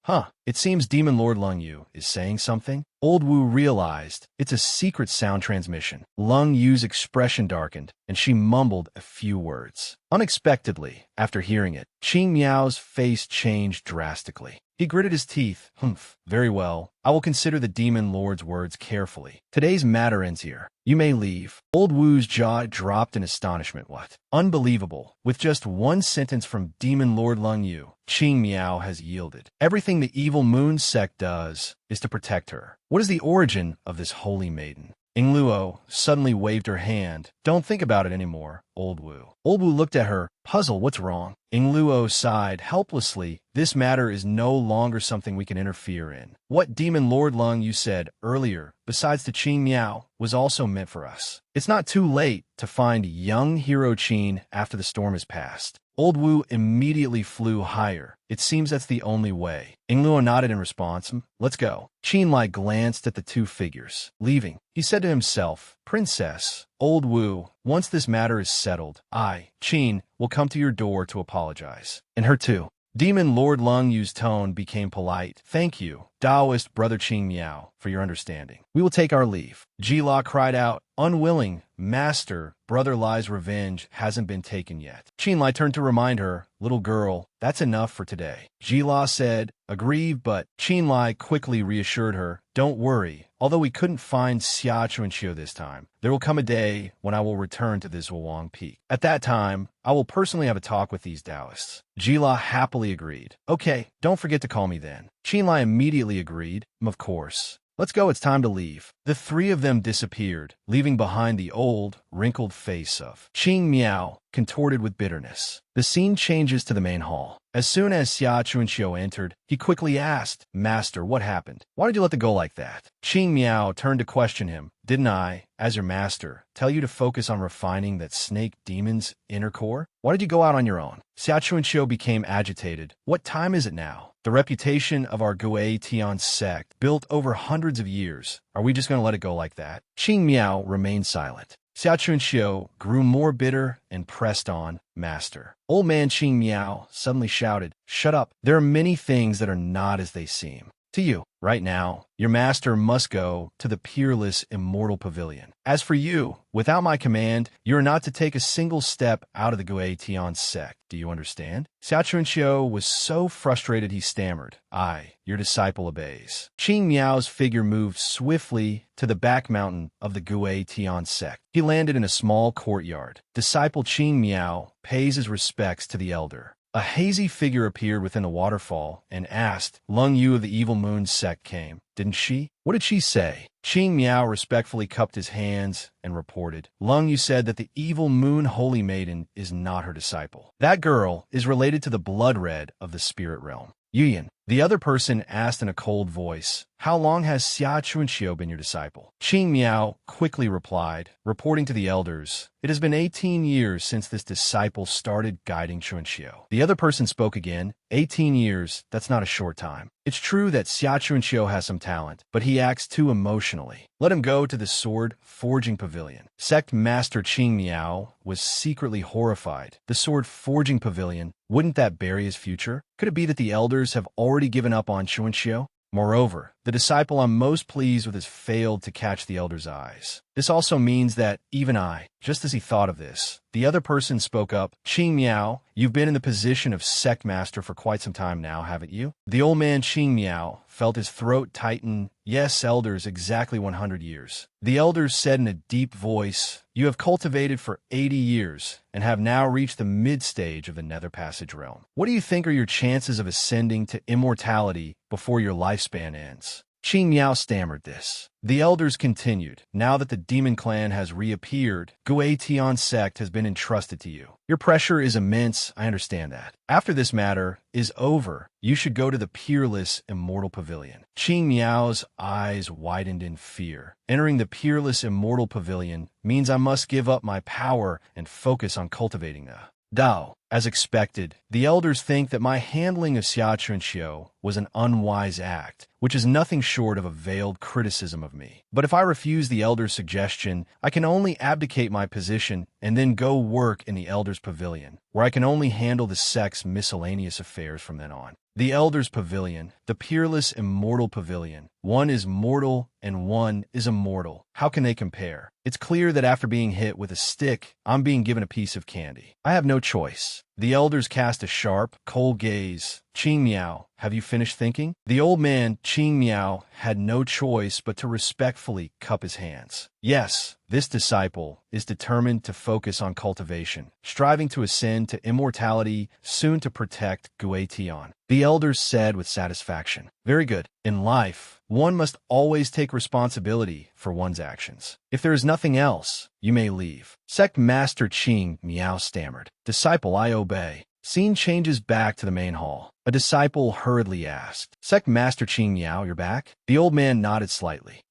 It seems Demon Lord Lung Yu is saying something. Old Wu realized it's a secret sound transmission. Lung Yu's expression darkened, and she mumbled a few words. Unexpectedly, after hearing it, Qing Miao's face changed drastically. He gritted his teeth. Humph. Very well. I will consider the Demon Lord's words carefully. Today's matter ends here. You may leave. Old Wu's jaw dropped in astonishment. What? Unbelievable. With just one sentence from Demon Lord Lung Yu, Qing Miao has yielded. Everything the Evil Moon sect does is to protect her. What is the origin of this holy maiden? Ying Luo suddenly waved her hand. Don't think about it anymore, Old Wu. Old Wu looked at her, puzzled. What's wrong? Ying Luo sighed helplessly. This matter is no longer something we can interfere in. What Demon Lord Lung Yu said earlier, besides to Qing Miao, was also meant for us. It's not too late to find young hero Qin after the storm has passed. Old Wu immediately flew higher. It seems that's the only way. Ying Luo nodded in response. Let's go. Qin Lai glanced at the two figures. Leaving, he said to himself, Princess, Old Wu, once this matter is settled, I, Qin, will come to your door to apologize. And her too. Demon Lord Lung Yu's tone became polite. Thank you, Taoist brother Qing Miao, for your understanding. We will take our leave. Jila cried out, unwilling, Master, Brother Lai's revenge hasn't been taken yet. Qin Lai turned to remind her, little girl, that's enough for today. Jila said, aggrieved, but Qin Lai quickly reassured her, don't worry, although we couldn't find Xia Chunqiu this time, there will come a day when I will return to this Zwang Peak. At that time, I will personally have a talk with these Taoists. Jila happily agreed. Okay, don't forget to call me then. Qin Lai immediately agreed. Of course. Let's go, it's time to leave. The three of them disappeared, leaving behind the old, wrinkled face of Qing Miao. contorted with bitterness. The scene changes to the main hall. As soon as Xia Chunxiu entered, he quickly asked, "Master, what happened? Why did you let them go like that?" Qing Miao turned to question him. "Didn't I, as your master, tell you to focus on refining that snake demon's inner core? Why did you go out on your own?" Xia Chunxiu became agitated. "What time is it now? The reputation of our Gui Tian sect, built over hundreds of years. Are we just going to let it go like that?" Qing Miao remained silent. Xia Chunxiu grew more bitter and pressed on, "Master." Old man Qing Miao suddenly shouted, "Shut up. There are many things that are not as they seem. To you, right now, your master must go to the peerless immortal pavilion. As for you, without my command, you are not to take a single step out of the Gui Tian sect. Do you understand?" Xia Chunxiu was so frustrated he stammered, "I, your disciple, obeys." Qing Miao's figure moved swiftly to the back mountain of the Gui Tian sect. He landed in a small courtyard. Disciple Qing Miao pays his respects to the elder. A hazy figure appeared within the waterfall and asked, "Lung Yu of the Evil Moon sect came, didn't she? What did she say?" Qing Miao respectfully cupped his hands and reported, "Lung Yu said that the Evil Moon Holy Maiden is not her disciple. That girl is related to the Blood Red of the spirit realm." Yuyan, the other person, asked in a cold voice, "How long has Xia Chunxiu been your disciple?" Qing Miao quickly replied, reporting to the elders, "It has been 18 years since this disciple started guiding Chunxiu." The other person spoke again, 18 years, that's not a short time. It's true that Xia Chunxiu has some talent, but he acts too emotionally. Let him go to the sword forging pavilion." Sect Master Qing Miao was secretly horrified. The sword forging pavilion, wouldn't that bury his future? Could it be that the elders have already given up on Chunxiu? Moreover, the disciple I'm most pleased with has failed to catch the elder's eyes. This also means that even I, just as he thought of this, the other person spoke up, "Qing Miao, you've been in the position of sect master for quite some time now, haven't you?" The old man Qing Miao felt his throat tighten. "Yes, elders, exactly 100 years. The elders said in a deep voice, "You have cultivated for 80 years and have now reached the mid-stage of the Nether Passage realm. What do you think are your chances of ascending to immortality before your lifespan ends?" Qing Miao stammered this. The elders continued, "Now that the demon clan has reappeared, Gui Tian sect has been entrusted to you. Your pressure is immense, I understand that. After this matter is over, you should go to the peerless immortal pavilion." Qing Miao's eyes widened in fear. Entering the peerless immortal pavilion means I must give up my power and focus on cultivating the Dao. As expected, the elders think that my handling of Xia Chunxiu was an unwise act, which is nothing short of a veiled criticism of me. But if I refuse the elders' suggestion, I can only abdicate my position and then go work in the elders' pavilion, where I can only handle the sect's miscellaneous affairs from then on. The elders' pavilion, the peerless immortal pavilion. One is mortal and one is immortal. How can they compare? It's clear that after being hit with a stick, I'm being given a piece of candy. I have no choice. The elders cast a sharp, cold gaze. "Qing Miao, have you finished thinking?" The old man, Qing Miao, had no choice but to respectfully cup his hands. Yes, this disciple is determined to focus on cultivation, striving to ascend to immortality, soon to protect Gui Tian. The elders said with satisfaction, "Very good. In life, one must always take responsibility for one's actions. If there is nothing else, you may leave." Sect Master Qing Miao stammered, "Disciple, I obey." Scene changes back to the main hall. A disciple hurriedly asked, "Sect Master Qing Miao, you're back?" The old man nodded slightly.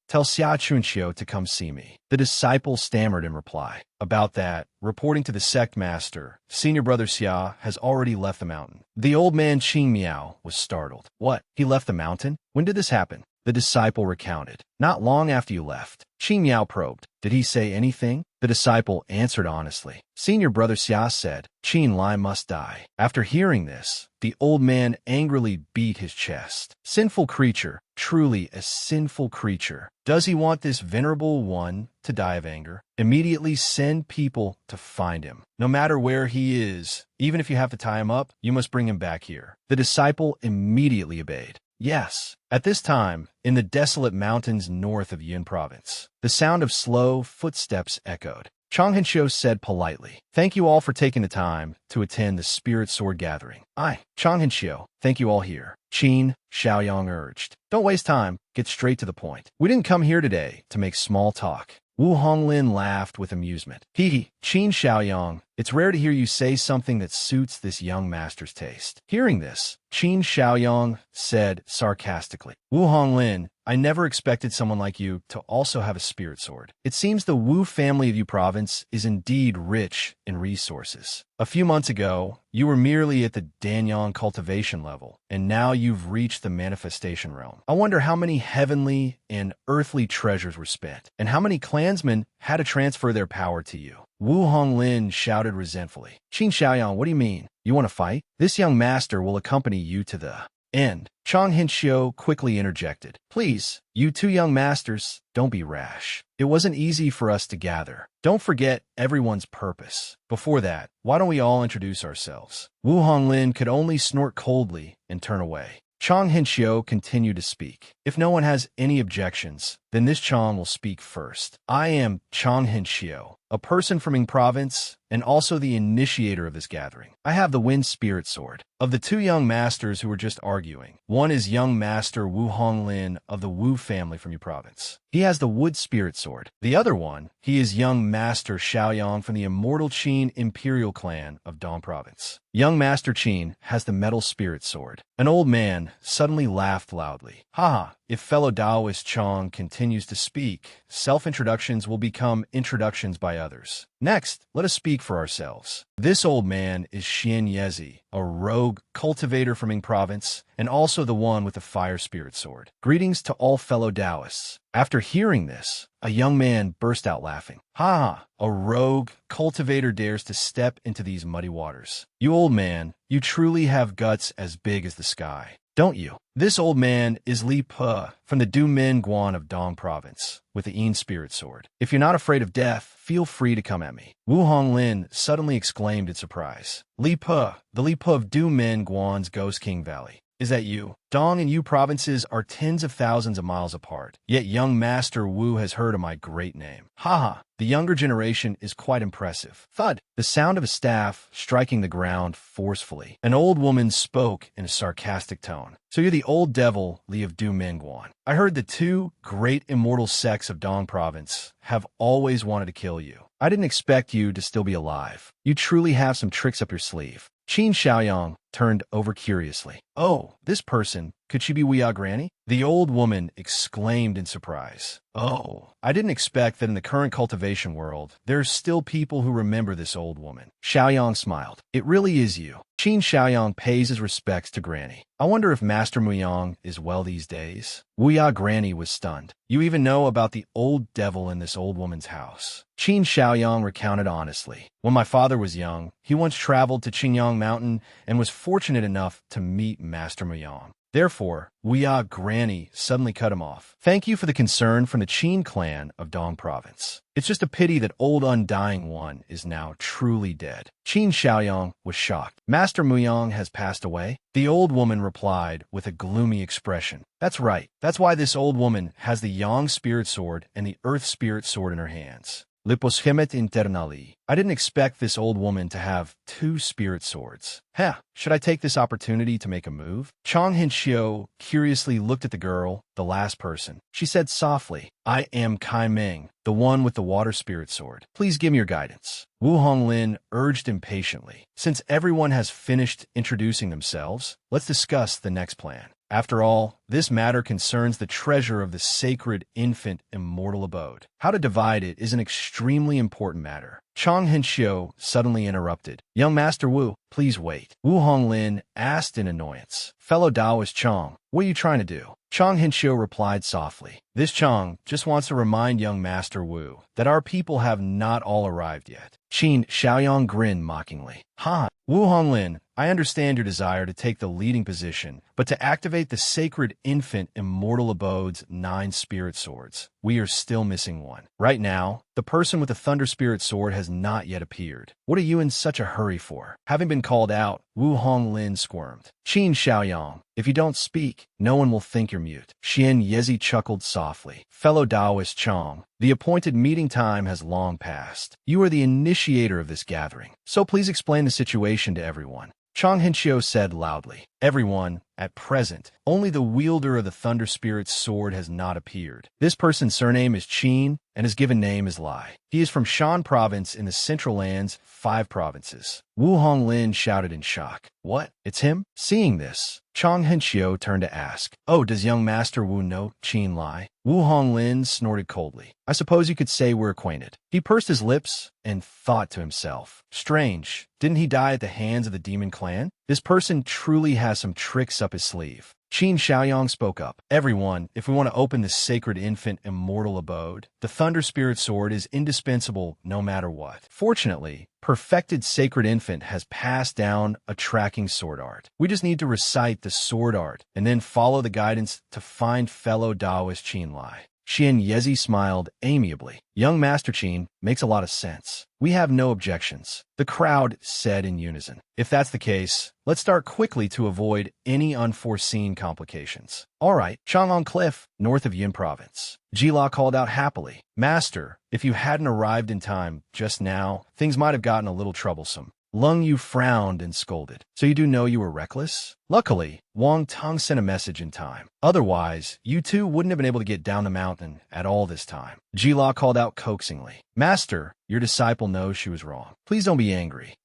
Tell Xia Chunxiu to come see me." The disciple stammered in reply. About that, reporting to the sect master, senior brother Xia has already left the mountain. The old man Qing Miao was startled. "What? He left the mountain? When did this happen?" The disciple recounted. "Not long after you left." Qing Miao probed. "Did he say anything?" The disciple answered honestly. Senior brother Xia said, "Qin Lai must die." After hearing this, the old man angrily beat his chest. Sinful creature, truly a sinful creature. Does he want this venerable one to die of anger? Immediately send people to find him. No matter where he is, even if you have to tie him up, you must bring him back here. The disciple immediately obeyed. Yes. At this time, in the desolate mountains north of Yun province, the sound of slow footsteps echoed. Chang Hanshou said politely, "Thank you all for taking the time to attend the Spirit Sword Gathering." Chang Hanshou, thank you all here. Qin, Xiaoyang urged. "Don't waste time, get straight to the point. We didn't come here today to make small talk." Wu Honglin laughed with amusement. "Hee hee, Qin Xiaoyang, it's rare to hear you say something that suits this young master's taste. Hearing this, Qin Xiaoyang said sarcastically, Wu Honglin, I never expected someone like you to also have a spirit sword. It seems the Wu family of Yu province is indeed rich in resources. A few months ago, you were merely at the Danyang cultivation level, and now you've reached the manifestation realm. I wonder how many heavenly and earthly treasures were spent, and how many clansmen had to transfer their power to you. Wu Honglin shouted resentfully. Qin Xiaoyang, what do you mean? You want to fight? This young master will accompany you to the end. Chang Hinxiu quickly interjected. Please, you two young masters, don't be rash. It wasn't easy for us to gather. Don't forget everyone's purpose. Before that, why don't we all introduce ourselves? Wu Honglin could only snort coldly and turn away. Chang Hinxiu continued to speak. If no one has any objections, then this Chang will speak first. I am Chang Hinxiu, a person from Ming province, and also the initiator of this gathering. I have the Wind Spirit Sword. Of the two young masters who were just arguing, one is young master Wu Honglin of the Wu family from Yu province. He has the Wood Spirit Sword. The other one, he is young master Xiaoyang from the immortal Qin Imperial clan of Dong province. Young master Qin has the Metal Spirit Sword. An old man suddenly laughed loudly. Haha, if fellow Taoist Chang continues to speak, self-introductions will become introductions by others. Next, let us speak for ourselves. This old man is Xian Yezi, a rogue cultivator from Ming province, and also the one with the Fire Spirit Sword. Greetings to all fellow Taoists. After hearing this, a young man burst out laughing. Ha! A rogue cultivator dares to step into these muddy waters. You old man, you truly have guts as big as the sky, don't you? This old man is Li Pe from the Du Min Guan of Dong province, with the Yin Spirit Sword. If you're not afraid of death, feel free to come at me. Wu Honglin suddenly exclaimed in surprise. Li Pe, the Li Pe of Du Min Guan's Ghost King Valley. Is that you? Dong and Yu provinces are tens of thousands of miles apart, yet young Master Wu has heard of my great name. Haha, the younger generation is quite impressive. Thud! The sound of a staff striking the ground forcefully. An old woman spoke in a sarcastic tone. So you're the old devil, Li of Du Mingguan. I heard the two great immortal sects of Dong province have always wanted to kill you. I didn't expect you to still be alive. You truly have some tricks up your sleeve. Qin Xiaoyang turned over curiously. Oh, this person, could she be Weia Granny? The old woman exclaimed in surprise. Oh, I didn't expect that in the current cultivation world, there's still people who remember this old woman. Xiaoyang smiled. It really is you. Qin Xiaoyang pays his respects to Granny. I wonder if Master Muyang is well these days. Weia Granny was stunned. You even know about the old devil in this old woman's house. Qin Xiaoyang recounted honestly. When my father was young, he once traveled to Qingyang Mountain and was fortunate enough to meet Master Muyang. Therefore, Weia Granny suddenly cut him off. Thank you for the concern from the Qin clan of Dong province. It's just a pity that old Undying One is now truly dead. Qin Xiaoyang was shocked. Master Muyang has passed away? The old woman replied with a gloomy expression. That's right. That's why this old woman has the Yang Spirit Sword and the Earth Spirit Sword in her hands. Liposhemet internali. I didn't expect this old woman to have two spirit swords. Heh, should I take this opportunity to make a move? Chang Hinxiu curiously looked at the girl, the last person. She said softly, I am Kai Ming, the one with the water spirit sword. Please give me your guidance. Wu Honglin urged impatiently. Since everyone has finished introducing themselves, let's discuss the next plan. After all, this matter concerns the treasure of the sacred infant immortal abode. How to divide it is an extremely important matter. Chang Hinxiu suddenly interrupted. Young Master Wu, please wait. Wu Honglin asked in annoyance. Fellow Taoist Chang, what are you trying to do? Chang Hinxiu replied softly. This Chang just wants to remind young Master Wu that our people have not all arrived yet. Qin Xiaoyang grinned mockingly. Ha! Wu Honglin, I understand your desire to take the leading position, but to activate the sacred infant immortal abode's 9 spirit swords, we are still missing one. Right now, the person with the Thunder Spirit Sword has not yet appeared. What are you in such a hurry for? Having been called out, Wu Honglin squirmed. Qin Xiaoyang, if you don't speak, no one will think you're mute. Xian Yezi chuckled softly. Fellow Taoist Chang, the appointed meeting time has long passed. You are the initiator of this gathering, so please explain the situation to everyone. Chang Hinxiu said loudly. Everyone, at present, only the wielder of the Thunder Spirit's sword has not appeared. This person's surname is Qin, and his given name is Lai. He is from Shan Province in the Central Land's 5 provinces. Wu Honglin shouted in shock. What? It's him? Seeing this, Chang Henxiu turned to ask, Oh, does young Master Wu know Qin Lai? Wu Honglin snorted coldly. I suppose you could say we're acquainted. He pursed his lips and thought to himself, strange, didn't he die at the hands of the demon clan? This person truly has some tricks up his sleeve. Qin Xiaoyang spoke up. Everyone, if we want to open this sacred infant immortal abode, the Thunder Spirit Sword is indispensable no matter what. Fortunately, perfected sacred infant has passed down a tracking sword art. We just need to recite the sword art and then follow the guidance to find fellow Taoist Qin Lai. Xian Yezi smiled amiably. Young Master Qin makes a lot of sense. We have no objections, the crowd said in unison. If that's the case, let's start quickly to avoid any unforeseen complications. All right, Changlong Cliff, north of Yin Province. Jila called out happily. Master, if you hadn't arrived in time just now, things might have gotten a little troublesome. Lung Yu frowned and scolded. So you do know you were reckless? Luckily, Wang Tong sent a message in time. Otherwise, you two wouldn't have been able to get down the mountain at all this time. Jila called out coaxingly. Master, your disciple knows she was wrong. Please don't be angry.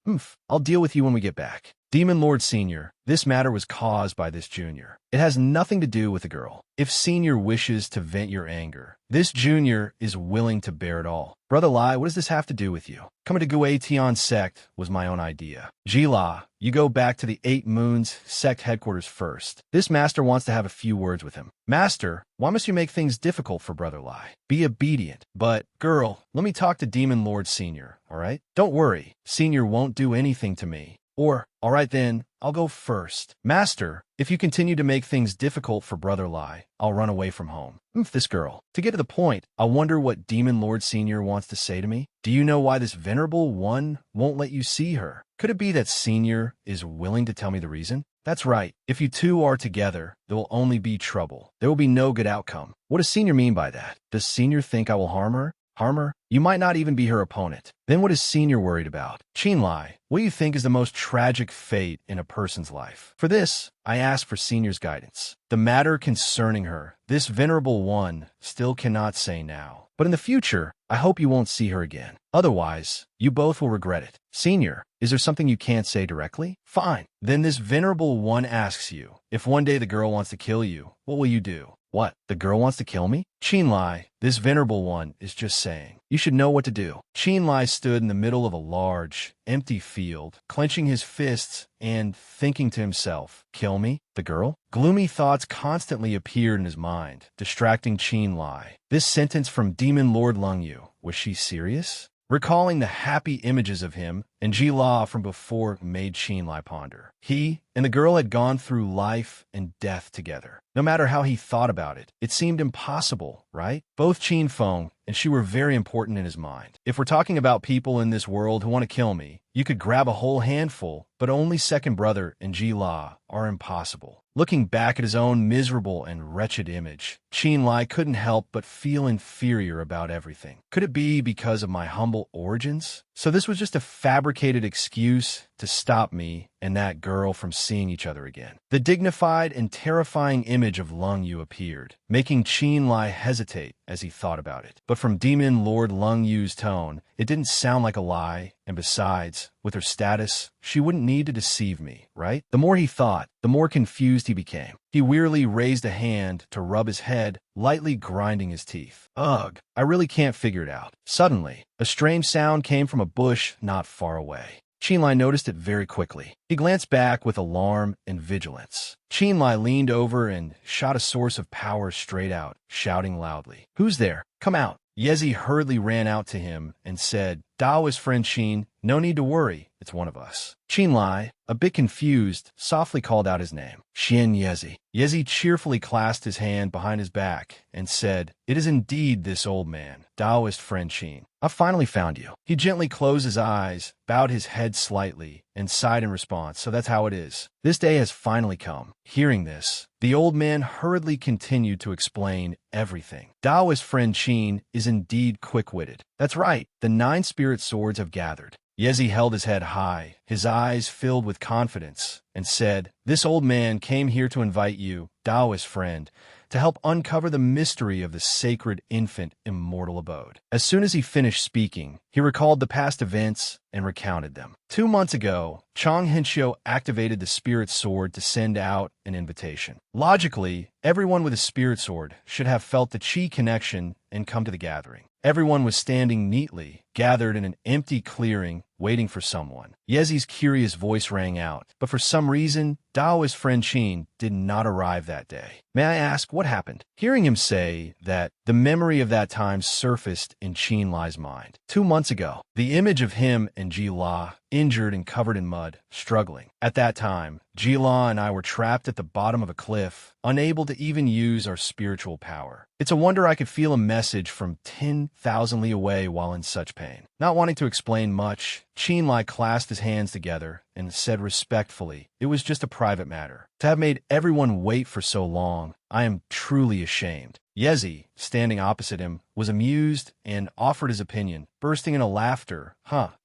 I'll deal with you when we get back. Demon Lord Senior, this matter was caused by this junior. It has nothing to do with the girl. If Senior wishes to vent your anger, this junior is willing to bear it all. Brother Lai, what does this have to do with you? Coming to Gui Tian sect was my own idea. Jila, you go back to the 8 Moons sect headquarters first. This master wants to have a few words with him. Master, why must you make things difficult for Brother Lai? Be obedient. But, girl, let me talk to Demon Lord Senior, all right? Don't worry, Senior won't do anything to me. Or, all right then, I'll go first. Master, if you continue to make things difficult for Brother Lai, I'll run away from home. This girl. To get to the point, I wonder what Demon Lord Senior wants to say to me. Do you know why this venerable one won't let you see her? Could it be that Senior is willing to tell me the reason? That's right. If you two are together, there will only be trouble. There will be no good outcome. What does Senior mean by that? Does Senior think I will harm her? Harm her? You might not even be her opponent. Then what is Senior worried about? Qin Lai, what do you think is the most tragic fate in a person's life? For this, I ask for Senior's guidance. The matter concerning her, this venerable one still cannot say now. But in the future, I hope you won't see her again. Otherwise, you both will regret it. Senior, is there something you can't say directly? Fine. Then this venerable one asks you, if one day the girl wants to kill you, what will you do? What? The girl wants to kill me? Qin Lai, this venerable one is just saying. You should know what to do. Qin Lai stood in the middle of a large, empty field, clenching his fists and thinking to himself, kill me? The girl? Gloomy thoughts constantly appeared in his mind, distracting Qin Lai. This sentence from Demon Lord Lung Yu, was she serious? Recalling the happy images of him and Jila from before made Qin Lai ponder. He and the girl had gone through life and death together. No matter how he thought about it, it seemed impossible, right? Both Qin Feng and she were very important in his mind. If we're talking about people in this world who want to kill me, you could grab a whole handful, but only second brother and Jila are impossible. Looking back at his own miserable and wretched image, Qin Lai couldn't help but feel inferior about everything. Could it be because of my humble origins? So this was just a fabricated excuse to stop me and that girl from seeing each other again. The dignified and terrifying image of Lung Yu appeared, making Qin Lai hesitate as he thought about it. But from Demon Lord Lung Yu's tone, it didn't sound like a lie, and besides, with her status, she wouldn't need to deceive me, right? The more he thought, the more confused he became. He wearily raised a hand to rub his head, lightly grinding his teeth. Ugh, I really can't figure it out. Suddenly, a strange sound came from a bush not far away. Qin Lai noticed it very quickly. He glanced back with alarm and vigilance. Qin Lai leaned over and shot a source of power straight out, shouting loudly, "Who's there? Come out." Yezi hurriedly ran out to him and said, Daoist friend Qin, no need to worry, it's one of us. Qin Lai, a bit confused, softly called out his name. Xian Yezi. Yezi cheerfully clasped his hand behind his back and said, It is indeed this old man, Daoist friend Qin. I've finally found you. He gently closed his eyes, bowed his head slightly, and sighed in response. So that's how it is. This day has finally come. Hearing this, the old man hurriedly continued to explain everything. Daoist friend Qin is indeed quick-witted. That's right, the 9 spirit swords have gathered. Yezi held his head high, his eyes filled with confidence, and said, This old man came here to invite you, Daoist friend, to help uncover the mystery of the sacred infant immortal abode. As soon as he finished speaking, he recalled the past events and recounted them. 2 months ago, Chang Hinshio activated the spirit sword to send out an invitation. Logically, everyone with a spirit sword should have felt the chi connection and come to the gathering. Everyone was standing neatly, gathered in an empty clearing, waiting for someone. Yezi's curious voice rang out, but for some reason, Dao's friend Qin did not arrive that day. May I ask what happened? Hearing him say that, the memory of that time surfaced in Qin Lai's mind. 2 months ago, the image of him and Ji La, injured and covered in mud, struggling. At that time, Ji La and I were trapped at the bottom of a cliff, unable to even use our spiritual power. It's a wonder I could feel a message from 10,000 li away while in such pain. Not wanting to explain much, Qin Lai clasped his hands together and said respectfully, "It was just a private matter. To have made everyone wait for so long, I am truly ashamed." Yezi, standing opposite him, was amused and offered his opinion, bursting into laughter.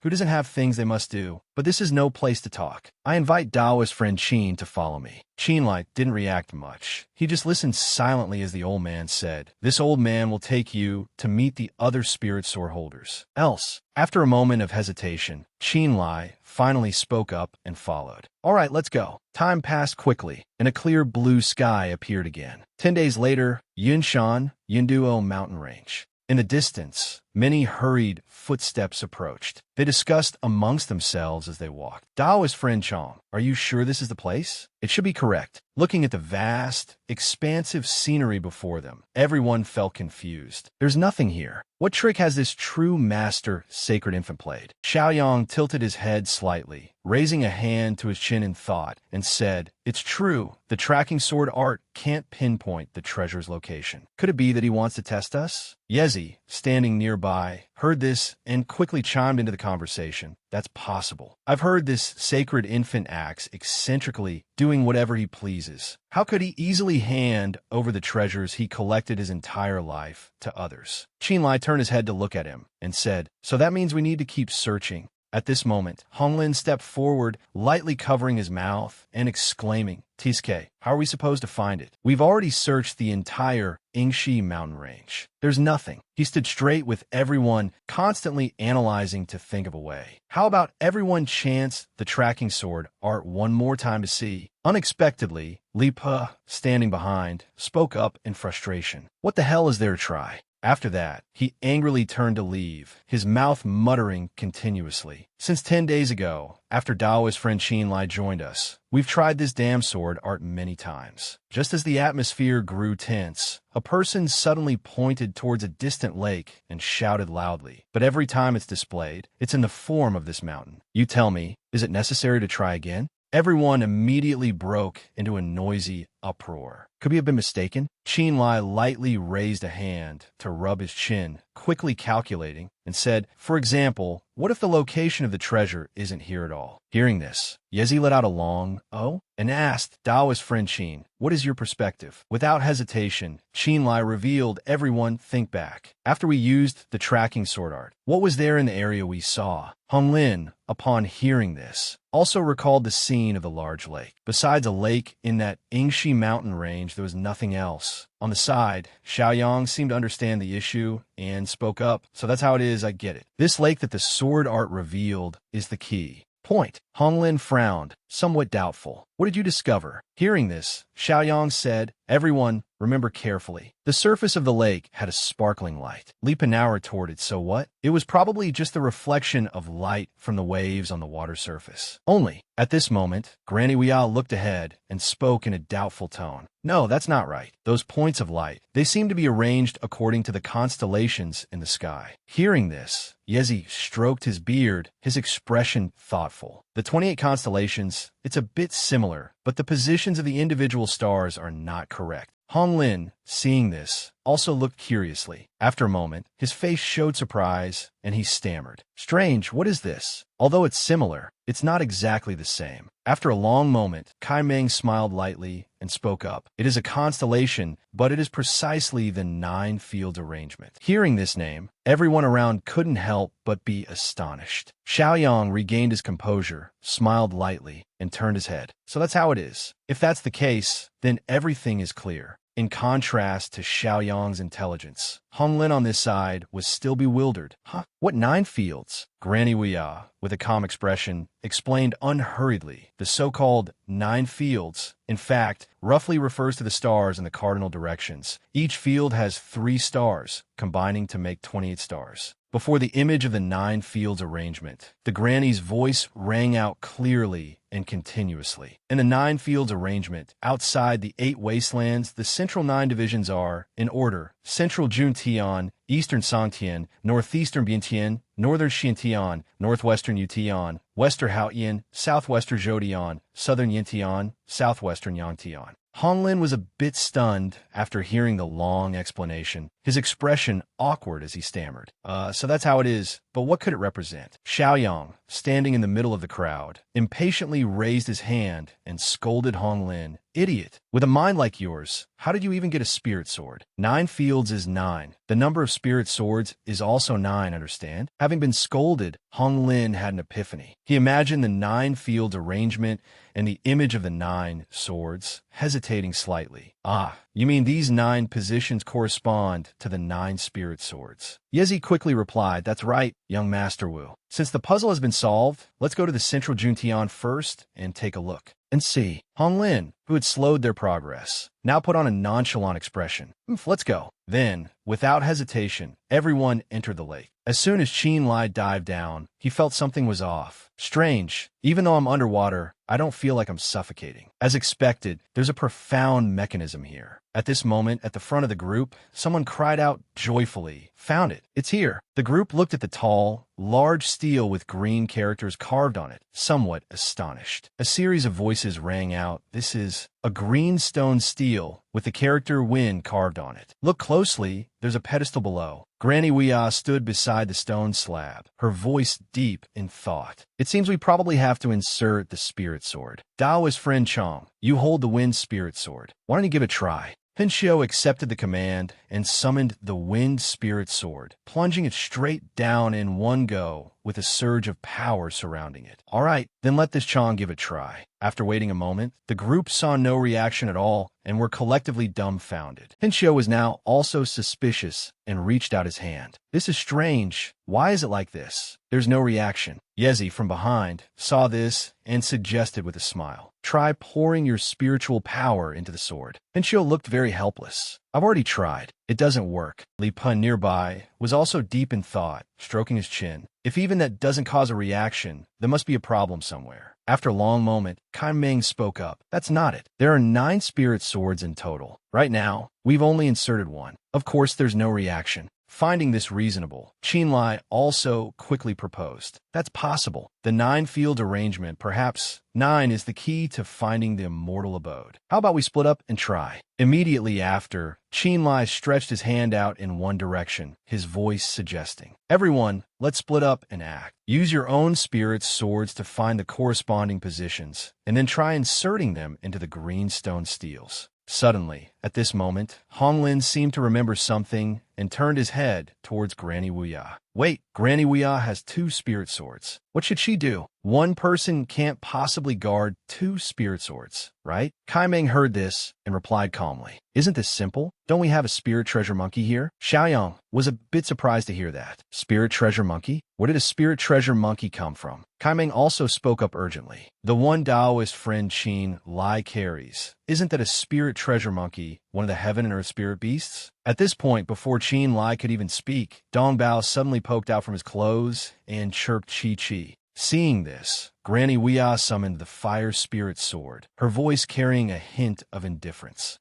Who doesn't have things they must do? But this is no place to talk. I invite Dao's friend Qin to follow me. Qin Lai didn't react much. He just listened silently as the old man said, "This old man will take you to meet the other spirit sword holders. Else." After a moment of hesitation, Qin Lai finally spoke up and followed. "All right, let's go." Time passed quickly, and a clear blue sky appeared again. 10 days later, Yunshan, Yunduo mountain range. In the distance, many hurried footsteps approached. They discussed amongst themselves as they walked. Dao's friend Chong, "Are you sure this is the place?" It should be correct. Looking at the vast, expansive scenery before them, everyone felt confused. There's nothing here. What trick has this true master sacred infant played? Xiaoyang tilted his head slightly, raising a hand to his chin in thought, and said, "It's true. The tracking sword art can't pinpoint the treasure's location. Could it be that he wants to test us?" Yezi, standing nearby, heard this and quickly chimed into the conversation. "That's possible. I've heard this sacred infant acts eccentrically, doing whatever he pleases. How could he easily hand over the treasures he collected his entire life to others?" Qin Lai turned his head to look at him and said, "So that means we need to keep searching." At this moment, Honglin stepped forward, lightly covering his mouth and exclaiming, "Tisuke, how are we supposed to find it? We've already searched the entire Ingshi mountain range. There's nothing." He stood straight with everyone constantly analyzing to think of a way. "How about everyone chants the tracking sword art one more time to see?" Unexpectedly, Li Pe, standing behind, spoke up in frustration. "What the hell is there to try?" After that, he angrily turned to leave, his mouth muttering continuously. "Since 10 days ago, after Dao's friend Qin Lai joined us, we've tried this damn sword art many times." Just as the atmosphere grew tense, a person suddenly pointed towards a distant lake and shouted loudly. "But every time it's displayed, it's in the form of this mountain. You tell me, is it necessary to try again?" Everyone immediately broke into a noisy uproar. Could we have been mistaken? Qin Lai lightly raised a hand to rub his chin, quickly calculating, and said, "For example, what if the location of the treasure isn't here at all?" Hearing this, Yezi let out a long "oh" and asked Dao's friend Qin, "What is your perspective?" Without hesitation, Qin Lai revealed everyone think back. "After we used the tracking sword art, what was there in the area we saw?" Hong Lin, upon hearing this, also recalled the scene of the large lake. Besides a lake in that Ingshi mountain range, there was nothing else. On the side, Xiaoyang seemed to understand the issue and spoke up. "So that's how it is, I get it. This lake that the sword art revealed is the key point." Hong Lin frowned, somewhat doubtful. "What did you discover?" Hearing this, Xiaoyang said, "Everyone, remember carefully. The surface of the lake had a sparkling light." Li Pe now retorted, "So what?" It was probably just the reflection of light from the waves on the water surface. Only, at this moment, Granny Weal looked ahead and spoke in a doubtful tone. "No, that's not right. Those points of light, they seem to be arranged according to the constellations in the sky." Hearing this, Yezi stroked his beard, his expression thoughtful. "The 28 constellations, it's a bit similar, but the positions of the individual stars are not correct." Hong Lin, seeing this, also looked curiously. After a moment, his face showed surprise, and he stammered, "Strange, what is this? Although it's similar, it's not exactly the same." After a long moment, Kai Meng smiled lightly and spoke up. "It is a constellation, but it is precisely the 9-field arrangement." Hearing this name, everyone around couldn't help but be astonished. Xiaoyang regained his composure, smiled lightly, and turned his head. "So that's how it is. If that's the case, then everything is clear. in contrast to Xiaoyang's intelligence. Hong Lin on this side was still bewildered. Huh? What 9 fields? Granny Weia, with a calm expression, explained unhurriedly. The so-called 9 fields, in fact, roughly refers to the stars in the cardinal directions. Each field has 3 stars, combining to make 28 stars. Before the image of the 9 fields arrangement, the granny's voice rang out clearly and continuously. In the 9 fields arrangement, outside the 8 wastelands, the central 9 divisions are, in order, Central Juntian, Eastern Songtian, Northeastern Biantian, Northern Xintian, Northwestern Yutian, Western Haotian, Southwestern Zhodian, Southern Yintian, Southwestern Yangtian. Hong Lin was a bit stunned after hearing the long explanation, his expression awkward as he stammered. So that's how it is, but what could it represent? Xiaoyang, standing in the middle of the crowd, impatiently raised his hand and scolded Hong Lin. Idiot! With a mind like yours, how did you even get a spirit sword? 9 fields is 9. The number of spirit swords is also 9, understand? Having been scolded, Hong Lin had an epiphany. He imagined the 9 fields arrangement and the image of the 9 swords, hesitating slightly. Ah, you mean these 9 positions correspond to the 9 spirit swords? Yezi quickly replied, that's right, young Master Wu. Since the puzzle has been solved, let's go to the Central Juntian first and take a look. And see. Hong Lin, who had slowed their progress, now put on a nonchalant expression. Let's go. Then, without hesitation, everyone entered the lake. As soon as Qin Lai dived down, he felt something was off. Strange. Even though I'm underwater, I don't feel like I'm suffocating. As expected, there's a profound mechanism here. At this moment, at the front of the group, someone cried out joyfully, "Found it! It's here!" The group looked at the tall, large steel with green characters carved on it, somewhat astonished. A series of voices rang out, "This is a green stone steel with the character Win carved on it. Look closely, there's a pedestal below." Granny Weia stood beside the stone slab, her voice deep in thought. "It seems we probably have to insert the spirit sword. Daoist friend Chong, you hold the Wind spirit sword. Why don't you give it a try?" Pinchio accepted the command and summoned the Wind Spirit Sword, plunging it straight down in one go with a surge of power surrounding it. All right, then let this Chong give it a try. After waiting a moment, the group saw no reaction at all and were collectively dumbfounded. Pinchio was now also suspicious and reached out his hand. "This is strange. Why is it like this?" "There's no reaction." Yezi, from behind, saw this and suggested with a smile, "Try pouring your spiritual power into the sword." Pinchio looked very helpless. "I've already tried. It doesn't work." Li Pun nearby was also deep in thought, stroking his chin. If even that doesn't cause a reaction, there must be a problem somewhere. After a long moment, Kai Meng spoke up. "That's not it. There are 9 spirit swords in total. Right now, we've only inserted 1. Of course, there's no reaction." Finding this reasonable, Qin Lai also quickly proposed. "That's possible. The 9-field arrangement, perhaps 9 is the key to finding the immortal abode. How about we split up and try?" Immediately after, Qin Lai stretched his hand out in one direction, his voice suggesting, "Everyone, let's split up and act. Use your own spirit swords to find the corresponding positions, and then try inserting them into the green stone steels." Suddenly, at this moment, Hong Lin seemed to remember something and turned his head towards Granny Weia. "Wait, Granny Weia has 2 spirit swords. What should she do? One person can't possibly guard 2 spirit swords, right?" Kai Meng heard this and replied calmly, "Isn't this simple? Don't we have a spirit treasure monkey here?" Xiaoyang was a bit surprised to hear that. Spirit treasure monkey? Where did a spirit treasure monkey come from? Kai Meng also spoke up urgently. "The one Taoist friend Qin Lai carries. Isn't that a spirit treasure monkey, one of the heaven and earth spirit beasts?" At this point, before Qin Lai could even speak, Dong Bao suddenly poked out from his clothes and chirped Chi-Chi. Seeing this, Granny Weia summoned the fire spirit sword, her voice carrying a hint of indifference.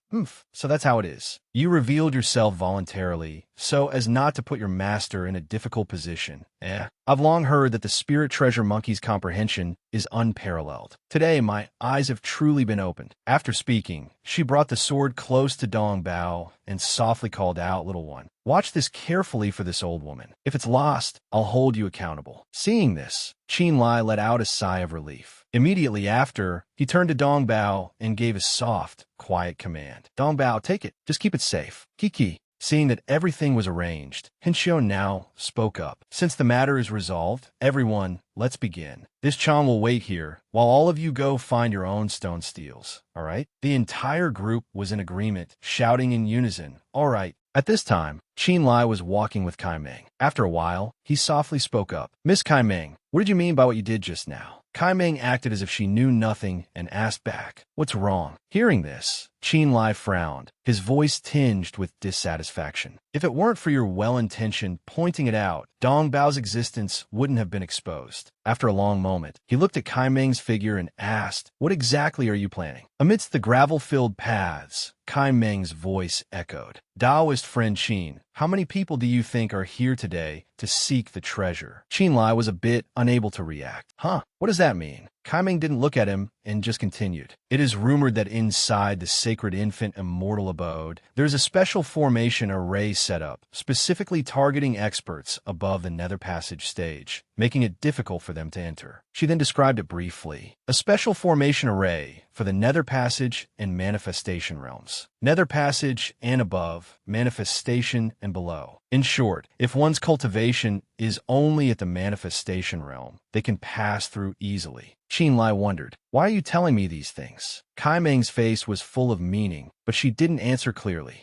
So that's how it is. You revealed yourself voluntarily, so as not to put your master in a difficult position. I've long heard that the spirit treasure monkey's comprehension is unparalleled. Today, my eyes have truly been opened. After speaking, she brought the sword close to Dong Bao and softly called out, "Little one, watch this carefully for this old woman. If it's lost, I'll hold you accountable." Seeing this, Qin Lai let out a sigh of relief. Immediately after, he turned to Dong Bao and gave a soft, quiet command. "Dong Bao, take it. Just keep it safe." Kiki. Seeing that everything was arranged, Hinshio now spoke up. Since the matter is resolved, everyone, let's begin. This Chan will wait here, while all of you go find your own stone steels, alright? The entire group was in agreement, shouting in unison, alright. At this time, Qin Lai was walking with Kai Meng. After a while, he softly spoke up. Miss Kai Meng, what did you mean by what you did just now? Kai Meng acted as if she knew nothing and asked back, what's wrong? Hearing this, Qin Lai frowned, his voice tinged with dissatisfaction. If it weren't for your well-intentioned pointing it out, Dong Bao's existence wouldn't have been exposed. After a long moment, he looked at Kai Meng's figure and asked, what exactly are you planning? Amidst the gravel-filled paths, Kai Meng's voice echoed. Daoist friend Qin, how many people do you think are here today to seek the treasure? Qin Lai was a bit unable to react. Huh, what does that mean? Kai Meng didn't look at him and just continued. It is rumored that inside the sacred infant immortal abode, there's a special formation array set up, specifically targeting experts above the Nether Passage stage, making it difficult for them to enter. She then described it briefly. A special formation array for the Nether Passage and Manifestation realms. Nether Passage and above, Manifestation and below. In short, if one's cultivation is only at the Manifestation realm, they can pass through easily. Qin Lai wondered, why are you telling me these things? Kai Meng's face was full of meaning, but she didn't answer clearly.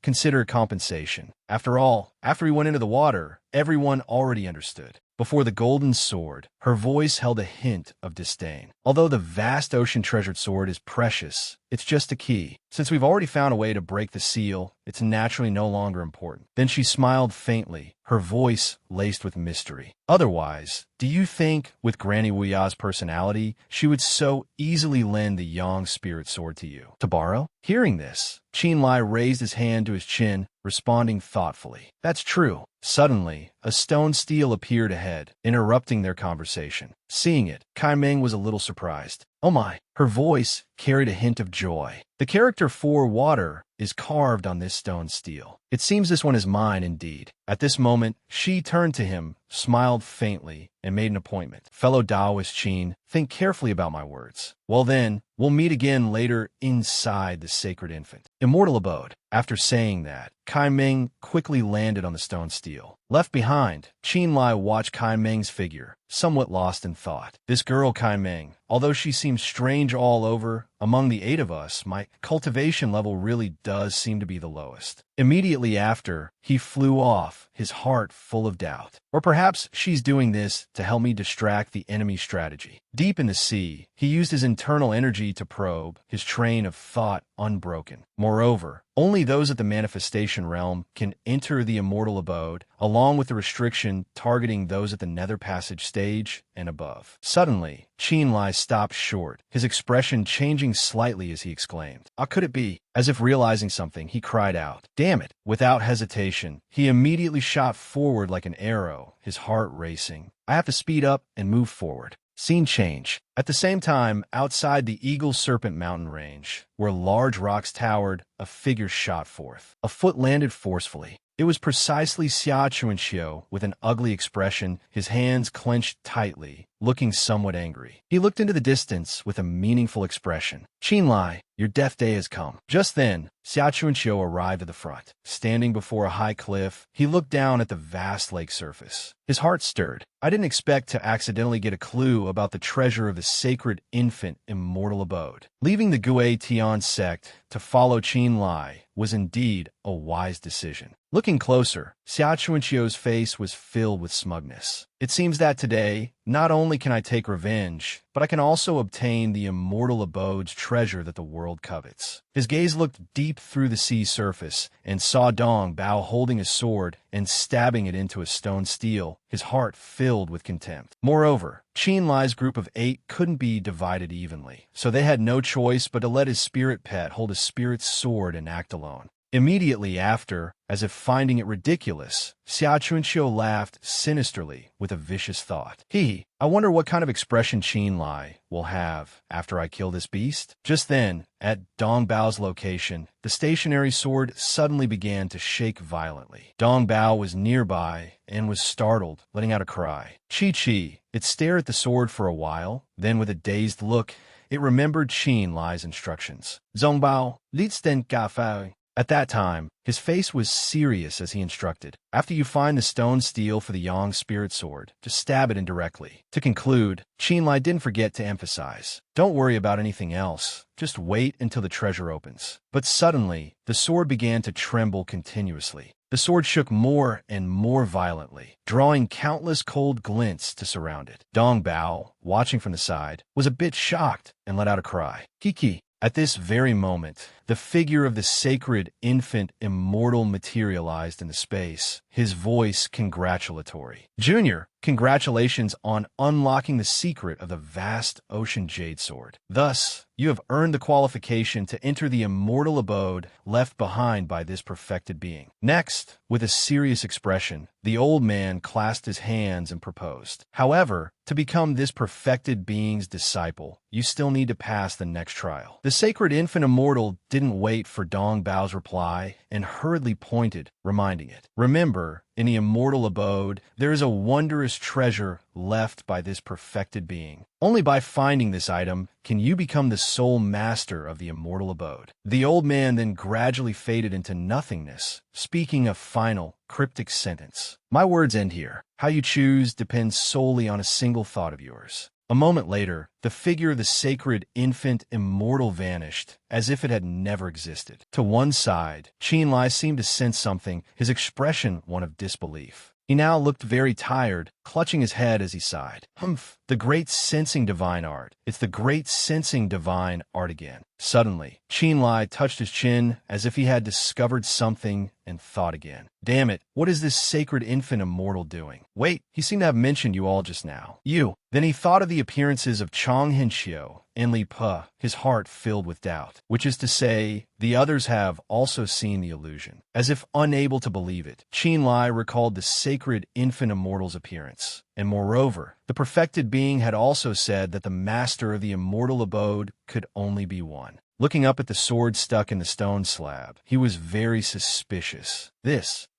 Consider compensation. After all, after we went into the water, everyone already understood. Before the golden sword, her voice held a hint of disdain. Although the vast ocean-treasured sword is precious, it's just a key. Since we've already found a way to break the seal, it's naturally no longer important. Then she smiled faintly, her voice laced with mystery. Otherwise, do you think, with Granny Wuya's personality, she would so easily lend the Yang spirit sword to you? To borrow? Hearing this, Qin Lai raised his hand to his chin, responding thoughtfully. That's true. Suddenly, a stone stele appeared ahead, interrupting their conversation. Seeing it, Kai Meng was a little surprised. Oh my! Her voice carried a hint of joy. The character for water is carved on this stone stele. It seems this one is mine indeed. At this moment, she turned to him, smiled faintly, and made an appointment. Fellow Taoist Qin, think carefully about my words. Well then, we'll meet again later inside the sacred infant. Immortal abode. After saying that, Kai Meng quickly landed on the stone stele. Left behind, Qin Lai watched Kai Meng's figure, somewhat lost in thought. This girl Kai Meng, although she seems strange all over, among the 8 of us, my cultivation level really does seem to be the lowest. Immediately after, he flew off, his heart full of doubt. Or perhaps she's doing this to help me distract the enemy's strategy. Deep in the sea, he used his internal energy to probe, his train of thought unbroken. Moreover, only those at the manifestation realm can enter the immortal abode, along with the restriction targeting those at the Nether Passage stage and above. Suddenly, Qin Lai stopped short, his expression changing slightly as he exclaimed, "How could it be?" As if realizing something, he cried out, "Damn it!" Without hesitation, he immediately shot forward like an arrow, his heart racing. I have to speed up and move forward. Scene change. At the same time, outside the Eagle Serpent mountain range, where large rocks towered, a figure shot forth. A foot landed forcefully. It was precisely Xia Chuanxiu with an ugly expression, his hands clenched tightly, looking somewhat angry. He looked into the distance with a meaningful expression. "Qin Lai, your death day has come." Just then, Xia Chuanxiu arrived at the front. Standing before a high cliff, he looked down at the vast lake surface. His heart stirred. I didn't expect to accidentally get a clue about the treasure of the sacred infant immortal abode. Leaving the Gue Tian sect to follow Qin Lai was indeed a wise decision. Looking closer, Xia Chuanxiu's face was filled with smugness. It seems that today, not only can I take revenge, but I can also obtain the immortal abode's treasure that the world covets. His gaze looked deep through the sea surface and saw Dong Bao holding a sword and stabbing it into a stone stele, his heart filled with contempt. Moreover, Qin Lai's group of 8 couldn't be divided evenly, so they had no choice but to let his spirit pet hold his spirit's sword and act alone. Immediately after, as if finding it ridiculous, Xia Chuanxiu laughed sinisterly with a vicious thought. I wonder what kind of expression Qin Lai will have after I kill this beast? Just then, at Dong Bao's location, the stationary sword suddenly began to shake violently. Dong Bao was nearby and was startled, letting out a cry. Chi. It stared at the sword for a while, then with a dazed look, it remembered Qin Lai's instructions. Zongbao, Litzen Gafai. At that time, his face was serious as he instructed. After you find the stone steel for the Yang spirit sword, just stab it indirectly. To conclude, Qinlai didn't forget to emphasize, don't worry about anything else. Just wait until the treasure opens. But suddenly, the sword began to tremble continuously. The sword shook more and more violently, drawing countless cold glints to surround it. Dong Bao, watching from the side, was a bit shocked and let out a cry. Kiki. At this very moment, the figure of the sacred infant immortal materialized in the space, his voice congratulatory. Junior, congratulations on unlocking the secret of the vast ocean jade sword. Thus, you have earned the qualification to enter the immortal abode left behind by this perfected being. Next, with a serious expression, the old man clasped his hands and proposed. However, to become this perfected being's disciple, you still need to pass the next trial. The sacred infant immortal didn't wait for Dong Bao's reply and hurriedly pointed, reminding it. Remember, in the immortal abode, there is a wondrous treasure left by this perfected being. Only by finding this item can you become the sole master of the immortal abode. The old man then gradually faded into nothingness, speaking a final, cryptic sentence. My words end here. How you choose depends solely on a single thought of yours. A moment later, the figure of the sacred infant immortal vanished, as if it had never existed. To one side, Qinlai seemed to sense something, his expression one of disbelief. He now looked very tired, clutching his head as he sighed. Humph, the great sensing divine art. It's the great sensing divine art again. Suddenly, Qinlai touched his chin as if he had discovered something and thought again. Damn it, what is this sacred infant immortal doing? Wait, he seemed to have mentioned you all just now. You. Then he thought of the appearances of Chang Hinxiu and Li Pe, his heart filled with doubt, which is to say, the others have also seen the illusion. As if unable to believe it, Qinlai recalled the sacred infant immortal's appearance. And moreover, the perfected being had also said that the master of the immortal abode could only be one. Looking up at the sword stuck in the stone slab, he was very suspicious.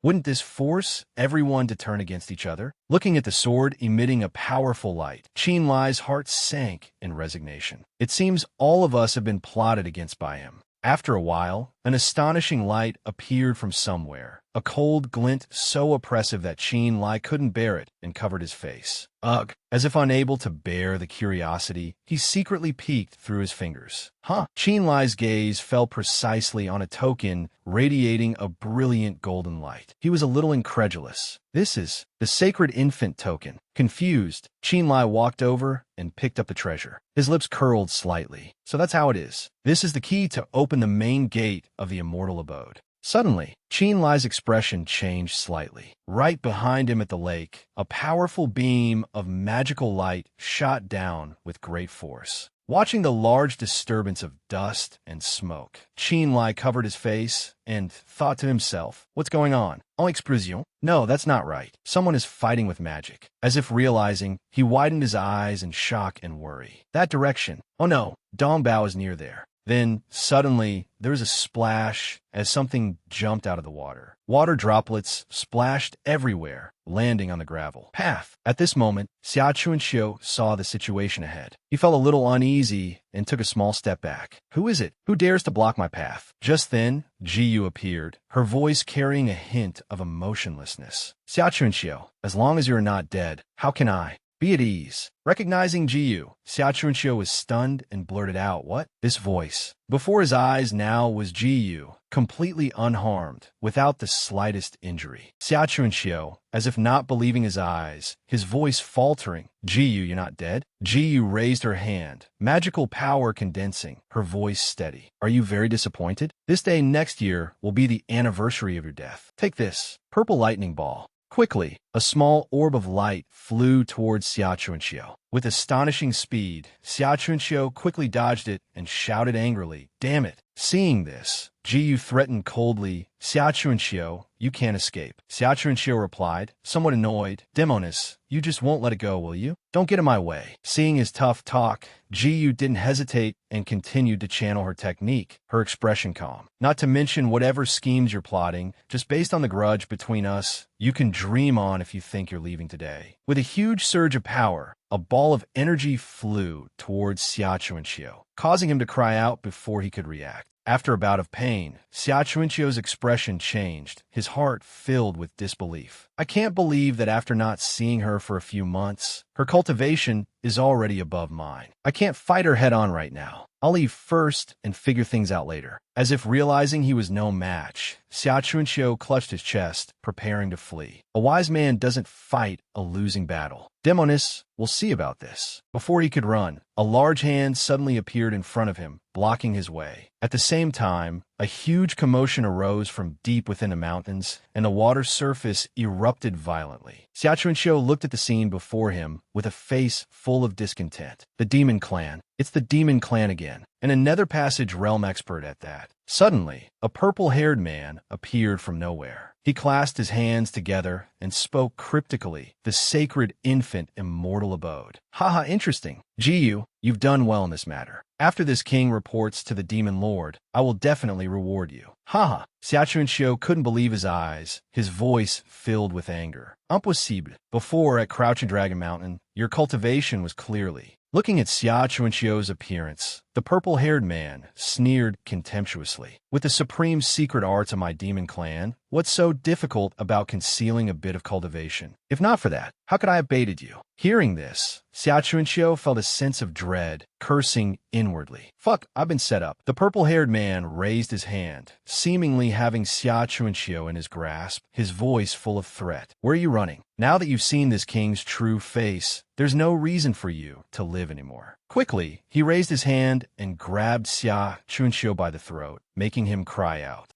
Wouldn't this force everyone to turn against each other? Looking at the sword emitting a powerful light, Qinlai's heart sank in resignation. It seems all of us have been plotted against by him. After a while, an astonishing light appeared from somewhere, a cold glint so oppressive that Qinlai couldn't bear it and covered his face. Ugh! As if unable to bear the curiosity, he secretly peeked through his fingers. Qinlai's gaze fell precisely on a token radiating a brilliant golden light. He was a little incredulous. This is the sacred infant token. Confused, Qinlai walked over and picked up the treasure. His lips curled slightly. So that's how it is. This is the key to open the main gate of the immortal abode. Suddenly, Qinlai's expression changed slightly. Right behind him at the lake, a powerful beam of magical light shot down with great force. Watching the large disturbance of dust and smoke, Qinlai covered his face and thought to himself, what's going on? En explosion? No, that's not right. Someone is fighting with magic. As if realizing, he widened his eyes in shock and worry. That direction. Oh no, Dong Bao is near there. Then, suddenly, there was a splash as something jumped out of the water. Water droplets splashed everywhere, landing on the gravel path. At this moment, Xia Chunxiu saw the situation ahead. He felt a little uneasy and took a small step back. Who is it? Who dares to block my path? Just then, Jiyu appeared, her voice carrying a hint of emotionlessness. Xia Chunxiu, as long as you are not dead, how can I? Be at ease. Recognizing Jiyu, Xia Chunxiu was stunned and blurted out, what? This voice. Before his eyes now was Jiyu, completely unharmed, without the slightest injury. Xia Chunxiu, as if not believing his eyes, his voice faltering. Jiyu, you're not dead? Jiyu raised her hand, magical power condensing, her voice steady. Are you very disappointed? This day next year will be the anniversary of your death. Take this, purple lightning ball. Quickly, a small orb of light flew towards Xia Chunxiu. With astonishing speed, Xia Chunxiu quickly dodged it and shouted angrily, damn it! Seeing this, Jiyu threatened coldly, Xia Chunxiu, you can't escape. Xia Chunxiu replied, somewhat annoyed, Demonis, you just won't let it go, will you? Don't get in my way. Seeing his tough talk, Jiyu didn't hesitate and continued to channel her technique, her expression calm. Not to mention whatever schemes you're plotting, just based on the grudge between us, you can dream on if you think you're leaving today. With a huge surge of power, a ball of energy flew towards Xia Chunxiu, causing him to cry out before he could react. After a bout of pain, Xia Chuanqiu's expression changed, his heart filled with disbelief. I can't believe that after not seeing her for a few months, her cultivation is already above mine. I can't fight her head-on right now. I'll leave first and figure things out later. As if realizing he was no match, Xia Chuanqiu clutched his chest, preparing to flee. A wise man doesn't fight a losing battle. Demonis will see about this. Before he could run, a large hand suddenly appeared in front of him, blocking his way. At the same time, a huge commotion arose from deep within the mountains, and the water surface erupted violently. Xia Chuanqiu looked at the scene before him with a face full of discontent. The Demon Clan. It's the Demon Clan again, and another passage realm expert at that. Suddenly, a purple-haired man appeared from nowhere. He clasped his hands together and spoke cryptically, the sacred infant immortal abode. Haha, interesting. Jiyu, you've done well in this matter. After this king reports to the demon lord, I will definitely reward you. Haha. Xia Chuanqiu couldn't believe his eyes, his voice filled with anger. Impossible. Before, at Crouching Dragon Mountain, your cultivation was clearly. Looking at Xia Chuanqiu's appearance, the purple-haired man sneered contemptuously. With the supreme secret arts of my demon clan, what's so difficult about concealing a bit of cultivation? If not for that, how could I have baited you? Hearing this, Xia Chuanqiu felt a sense of dread, cursing inwardly. Fuck, I've been set up. The purple-haired man raised his hand, seemingly having Xia Chuanqiu in his grasp, his voice full of threat. Where are you running? Now that you've seen this king's true face, there's no reason for you to live anymore. Quickly, he raised his hand and grabbed Xia Chuanqiu by the throat, making him cry out.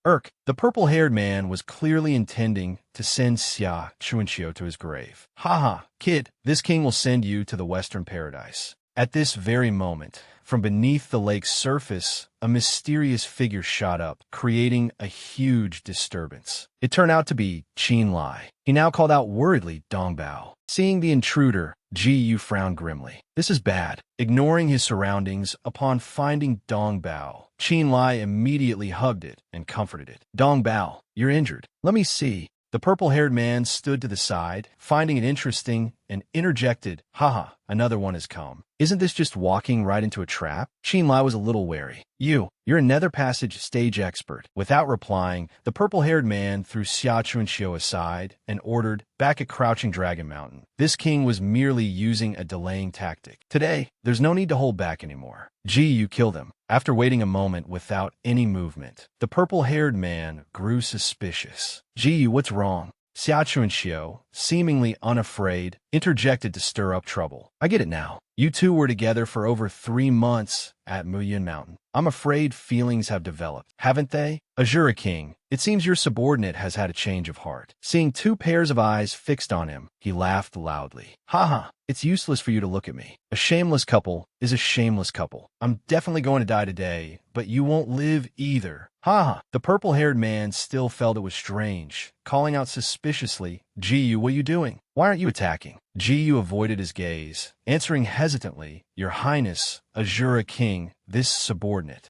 The purple-haired man was clearly intending to send Xia Chuanqiu to his grave. Haha, kid, this king will send you to the Western Paradise. At this very moment, from beneath the lake's surface, a mysterious figure shot up, creating a huge disturbance. It turned out to be Qin Lai. He now called out worriedly Dongbao. Seeing the intruder, Jiyu frowned grimly. This is bad. Ignoring his surroundings, upon finding Dongbao, Qin Lai immediately hugged it and comforted it. Dongbao, you're injured. Let me see. The purple-haired man stood to the side, finding it interesting, and interjected, Haha, another one has come. Isn't this just walking right into a trap? Qin Lai was a little wary. You're a nether passage stage expert. Without replying, the purple-haired man threw Xia Chuanqiu aside and ordered, back at Crouching Dragon Mountain. This king was merely using a delaying tactic. Today, there's no need to hold back anymore. You kill them. After waiting a moment without any movement, the purple-haired man grew suspicious. What's wrong? Xia Chuanqiu, seemingly unafraid, interjected to stir up trouble. I get it now. You two were together for over 3 months at Muyin Mountain. I'm afraid feelings have developed, haven't they? Azura King, it seems your subordinate has had a change of heart. Seeing 2 pairs of eyes fixed on him, he laughed loudly. Haha, it's useless for you to look at me. A shameless couple is a shameless couple. I'm definitely going to die today, but you won't live either. Haha. The purple-haired man still felt it was strange, calling out suspiciously, Jiyu, what are you doing? Why aren't you attacking? Jiyu avoided his gaze, answering hesitantly, Your Highness, Azura King, this subordinate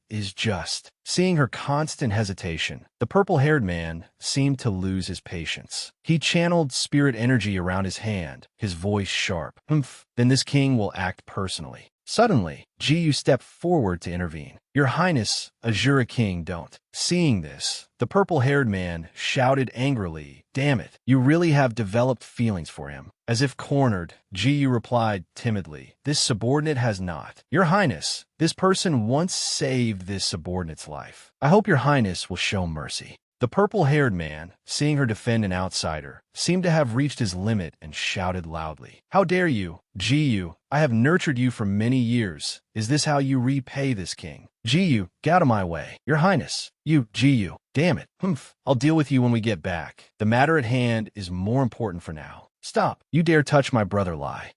is just. Seeing her constant hesitation, the purple-haired man seemed to lose his patience. He channeled spirit energy around his hand, his voice sharp. Then this king will act personally. Suddenly, Jiyu stepped forward to intervene. Your Highness, Azura King, don't. Seeing this, the purple-haired man shouted angrily, Damn it, you really have developed feelings for him. As if cornered, Jiyu replied timidly, This subordinate has not. Your Highness, this person once saved this subordinate's life. I hope your Highness will show mercy. The purple-haired man, seeing her defend an outsider, seemed to have reached his limit and shouted loudly. How dare you? Jiyu, I have nurtured you for many years. Is this how you repay this king? Jiyu, get out of my way. Your Highness. Jiyu, damn it. I'll deal with you when we get back. The matter at hand is more important for now. Stop. You dare touch my brother Lai.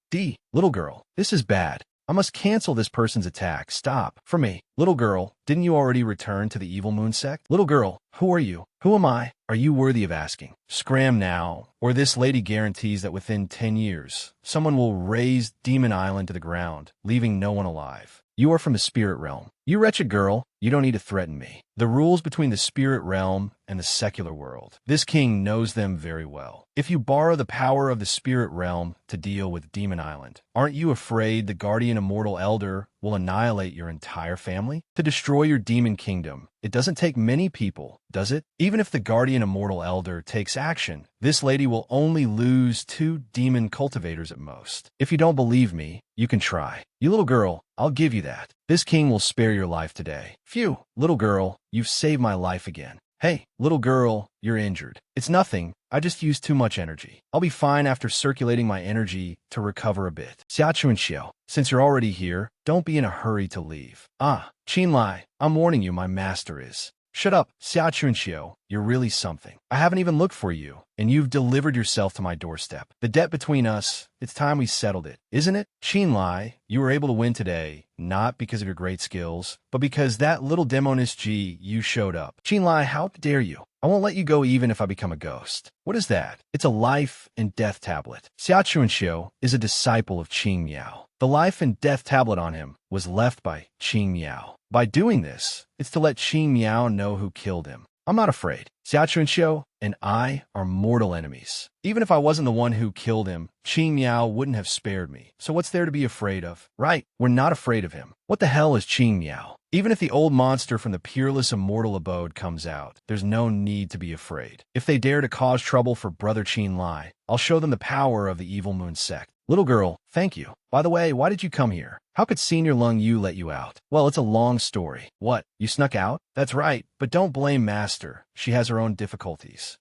Little girl, this is bad. I must cancel this person's attack. Stop. For me. Little girl, didn't you already return to the Evil Moon sect? Little girl, who are you? Who am I? Are you worthy of asking? Scram now, or this lady guarantees that within 10 years, someone will raze Demon Island to the ground, leaving no one alive. You are from the spirit realm. You wretched girl, you don't need to threaten me. The rules between the spirit realm and the secular world. This king knows them very well. If you borrow the power of the spirit realm to deal with Demon Island, aren't you afraid the guardian immortal elder will annihilate your entire family? To destroy your demon kingdom, it doesn't take many people, does it? Even if the guardian immortal elder takes action, this lady will only lose 2 demon cultivators at most. If you don't believe me, you can try. You little girl, I'll give you that. This king will spare your life today. Phew, little girl, you've saved my life again. Hey, little girl, you're injured. It's nothing. I just used too much energy. I'll be fine after circulating my energy to recover a bit. Xiaochu and Xiao, since you're already here, don't be in a hurry to leave. Ah, Qinlai, I'm warning you, my master is. Shut up, Xiaochu and Xiao, you're really something. I haven't even looked for you, and you've delivered yourself to my doorstep. The debt between us, it's time we settled it, isn't it? Qinlai, you were able to win today, not because of your great skills, but because that little demoness G you showed up. Qinlai, how dare you? I won't let you go even if I become a ghost. What is that? It's a life and death tablet. Xiaochu and Xiao is a disciple of Qing Miao. The life and death tablet on him was left by Qing Miao. By doing this, it's to let Qing Miao know who killed him. I'm not afraid. Xiaochu and Xiao and I are mortal enemies. Even if I wasn't the one who killed him, Qing Miao wouldn't have spared me. So what's there to be afraid of? Right, we're not afraid of him. What the hell is Qing Miao? Even if the old monster from the peerless immortal abode comes out, there's no need to be afraid. If they dare to cause trouble for Brother Qinlai, I'll show them the power of the Evil Moon sect. Little girl, thank you. By the way, why did you come here? How could Senior Lung Yu let you out? Well, it's a long story. What, you snuck out? That's right, but don't blame Master. She has her own difficulties.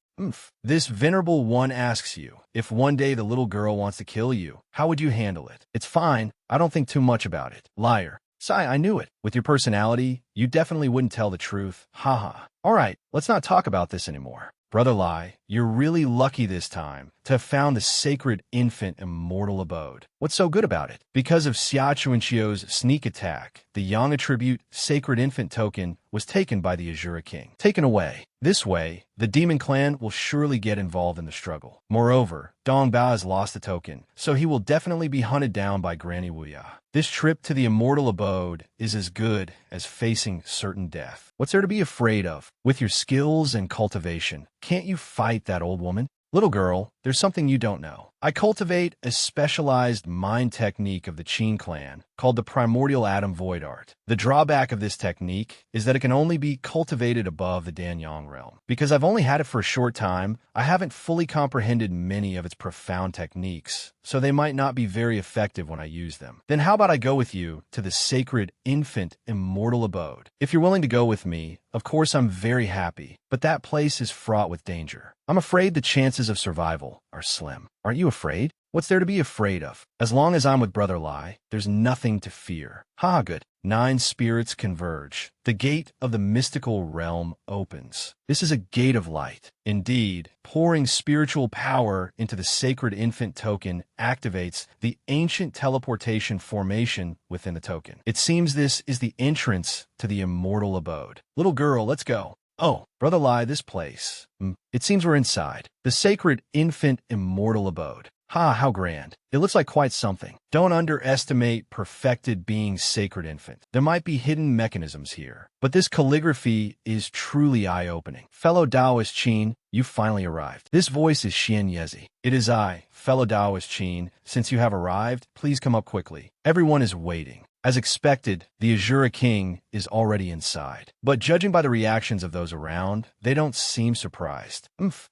This venerable one asks you, if one day the little girl wants to kill you, how would you handle it? It's fine. I don't think too much about it. Liar. Sai, I knew it. With your personality, you definitely wouldn't tell the truth. Haha. All right, let's not talk about this anymore. Brother Lai, you're really lucky this time to have found the sacred infant immortal abode. What's so good about it? Because of Xiaochu and Xiao's sneak attack, the Yang attribute sacred infant token was taken by the Azura King. Taken away. This way, the demon clan will surely get involved in the struggle. Moreover, Dong Bao has lost the token, so he will definitely be hunted down by Granny Wuya. This trip to the immortal abode is as good as facing certain death. What's there to be afraid of? With your skills and cultivation, can't you fight that old woman? Little girl, there's something you don't know. I cultivate a specialized mind technique of the Qin clan called the Primordial Atom Void Art. The drawback of this technique is that it can only be cultivated above the Danyang realm. Because I've only had it for a short time, I haven't fully comprehended many of its profound techniques, so they might not be very effective when I use them. Then how about I go with you to the sacred infant immortal abode? If you're willing to go with me, of course I'm very happy, but that place is fraught with danger. I'm afraid the chances of survival are slim. Aren't you afraid? What's there to be afraid of? As long as I'm with Brother Lai, there's nothing to fear. Ha, good. 9 spirits converge. The gate of the mystical realm opens. This is a gate of light. Indeed, pouring spiritual power into the sacred infant token activates the ancient teleportation formation within the token. It seems this is the entrance to the immortal abode. Little girl, let's go. Oh, Brother Lai, this place. It seems we're inside. The sacred infant immortal abode. Ha, how grand. It looks like quite something. Don't underestimate perfected being's sacred infant. There might be hidden mechanisms here, but this calligraphy is truly eye-opening. Fellow Taoist Qin, you finally arrived. This voice is Xian Yezi. It is I, fellow Taoist Qin. Since you have arrived, please come up quickly. Everyone is waiting. As expected, the Azura King is already inside. But judging by the reactions of those around, they don't seem surprised.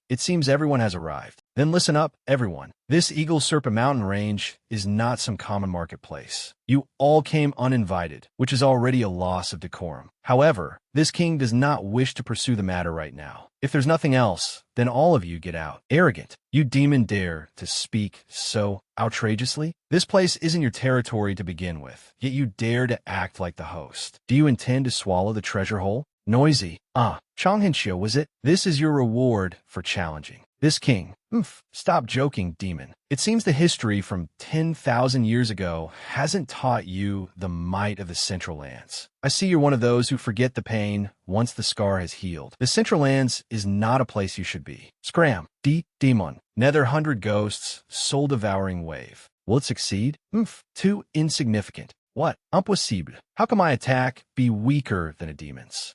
It seems everyone has arrived. Then listen up, everyone. This Eagle Serpent Mountain range is not some common marketplace. You all came uninvited, which is already a loss of decorum. However, this king does not wish to pursue the matter right now. If there's nothing else, then all of you get out. Arrogant. You demon dare to speak so outrageously? This place isn't your territory to begin with, yet you dare to act like the host. Do you intend to swallow the treasure hole? Noisy. Changhenxiu, was it? This is your reward for challenging. This king. Stop joking, demon. It seems the history from 10,000 years ago hasn't taught you the might of the Central Lands. I see you're one of those who forget the pain once the scar has healed. The Central Lands is not a place you should be. Scram. Demon. Nether 100 ghosts. Soul-devouring wave. Will it succeed? Too insignificant. What? Impossible. How can my attack be weaker than a demon's?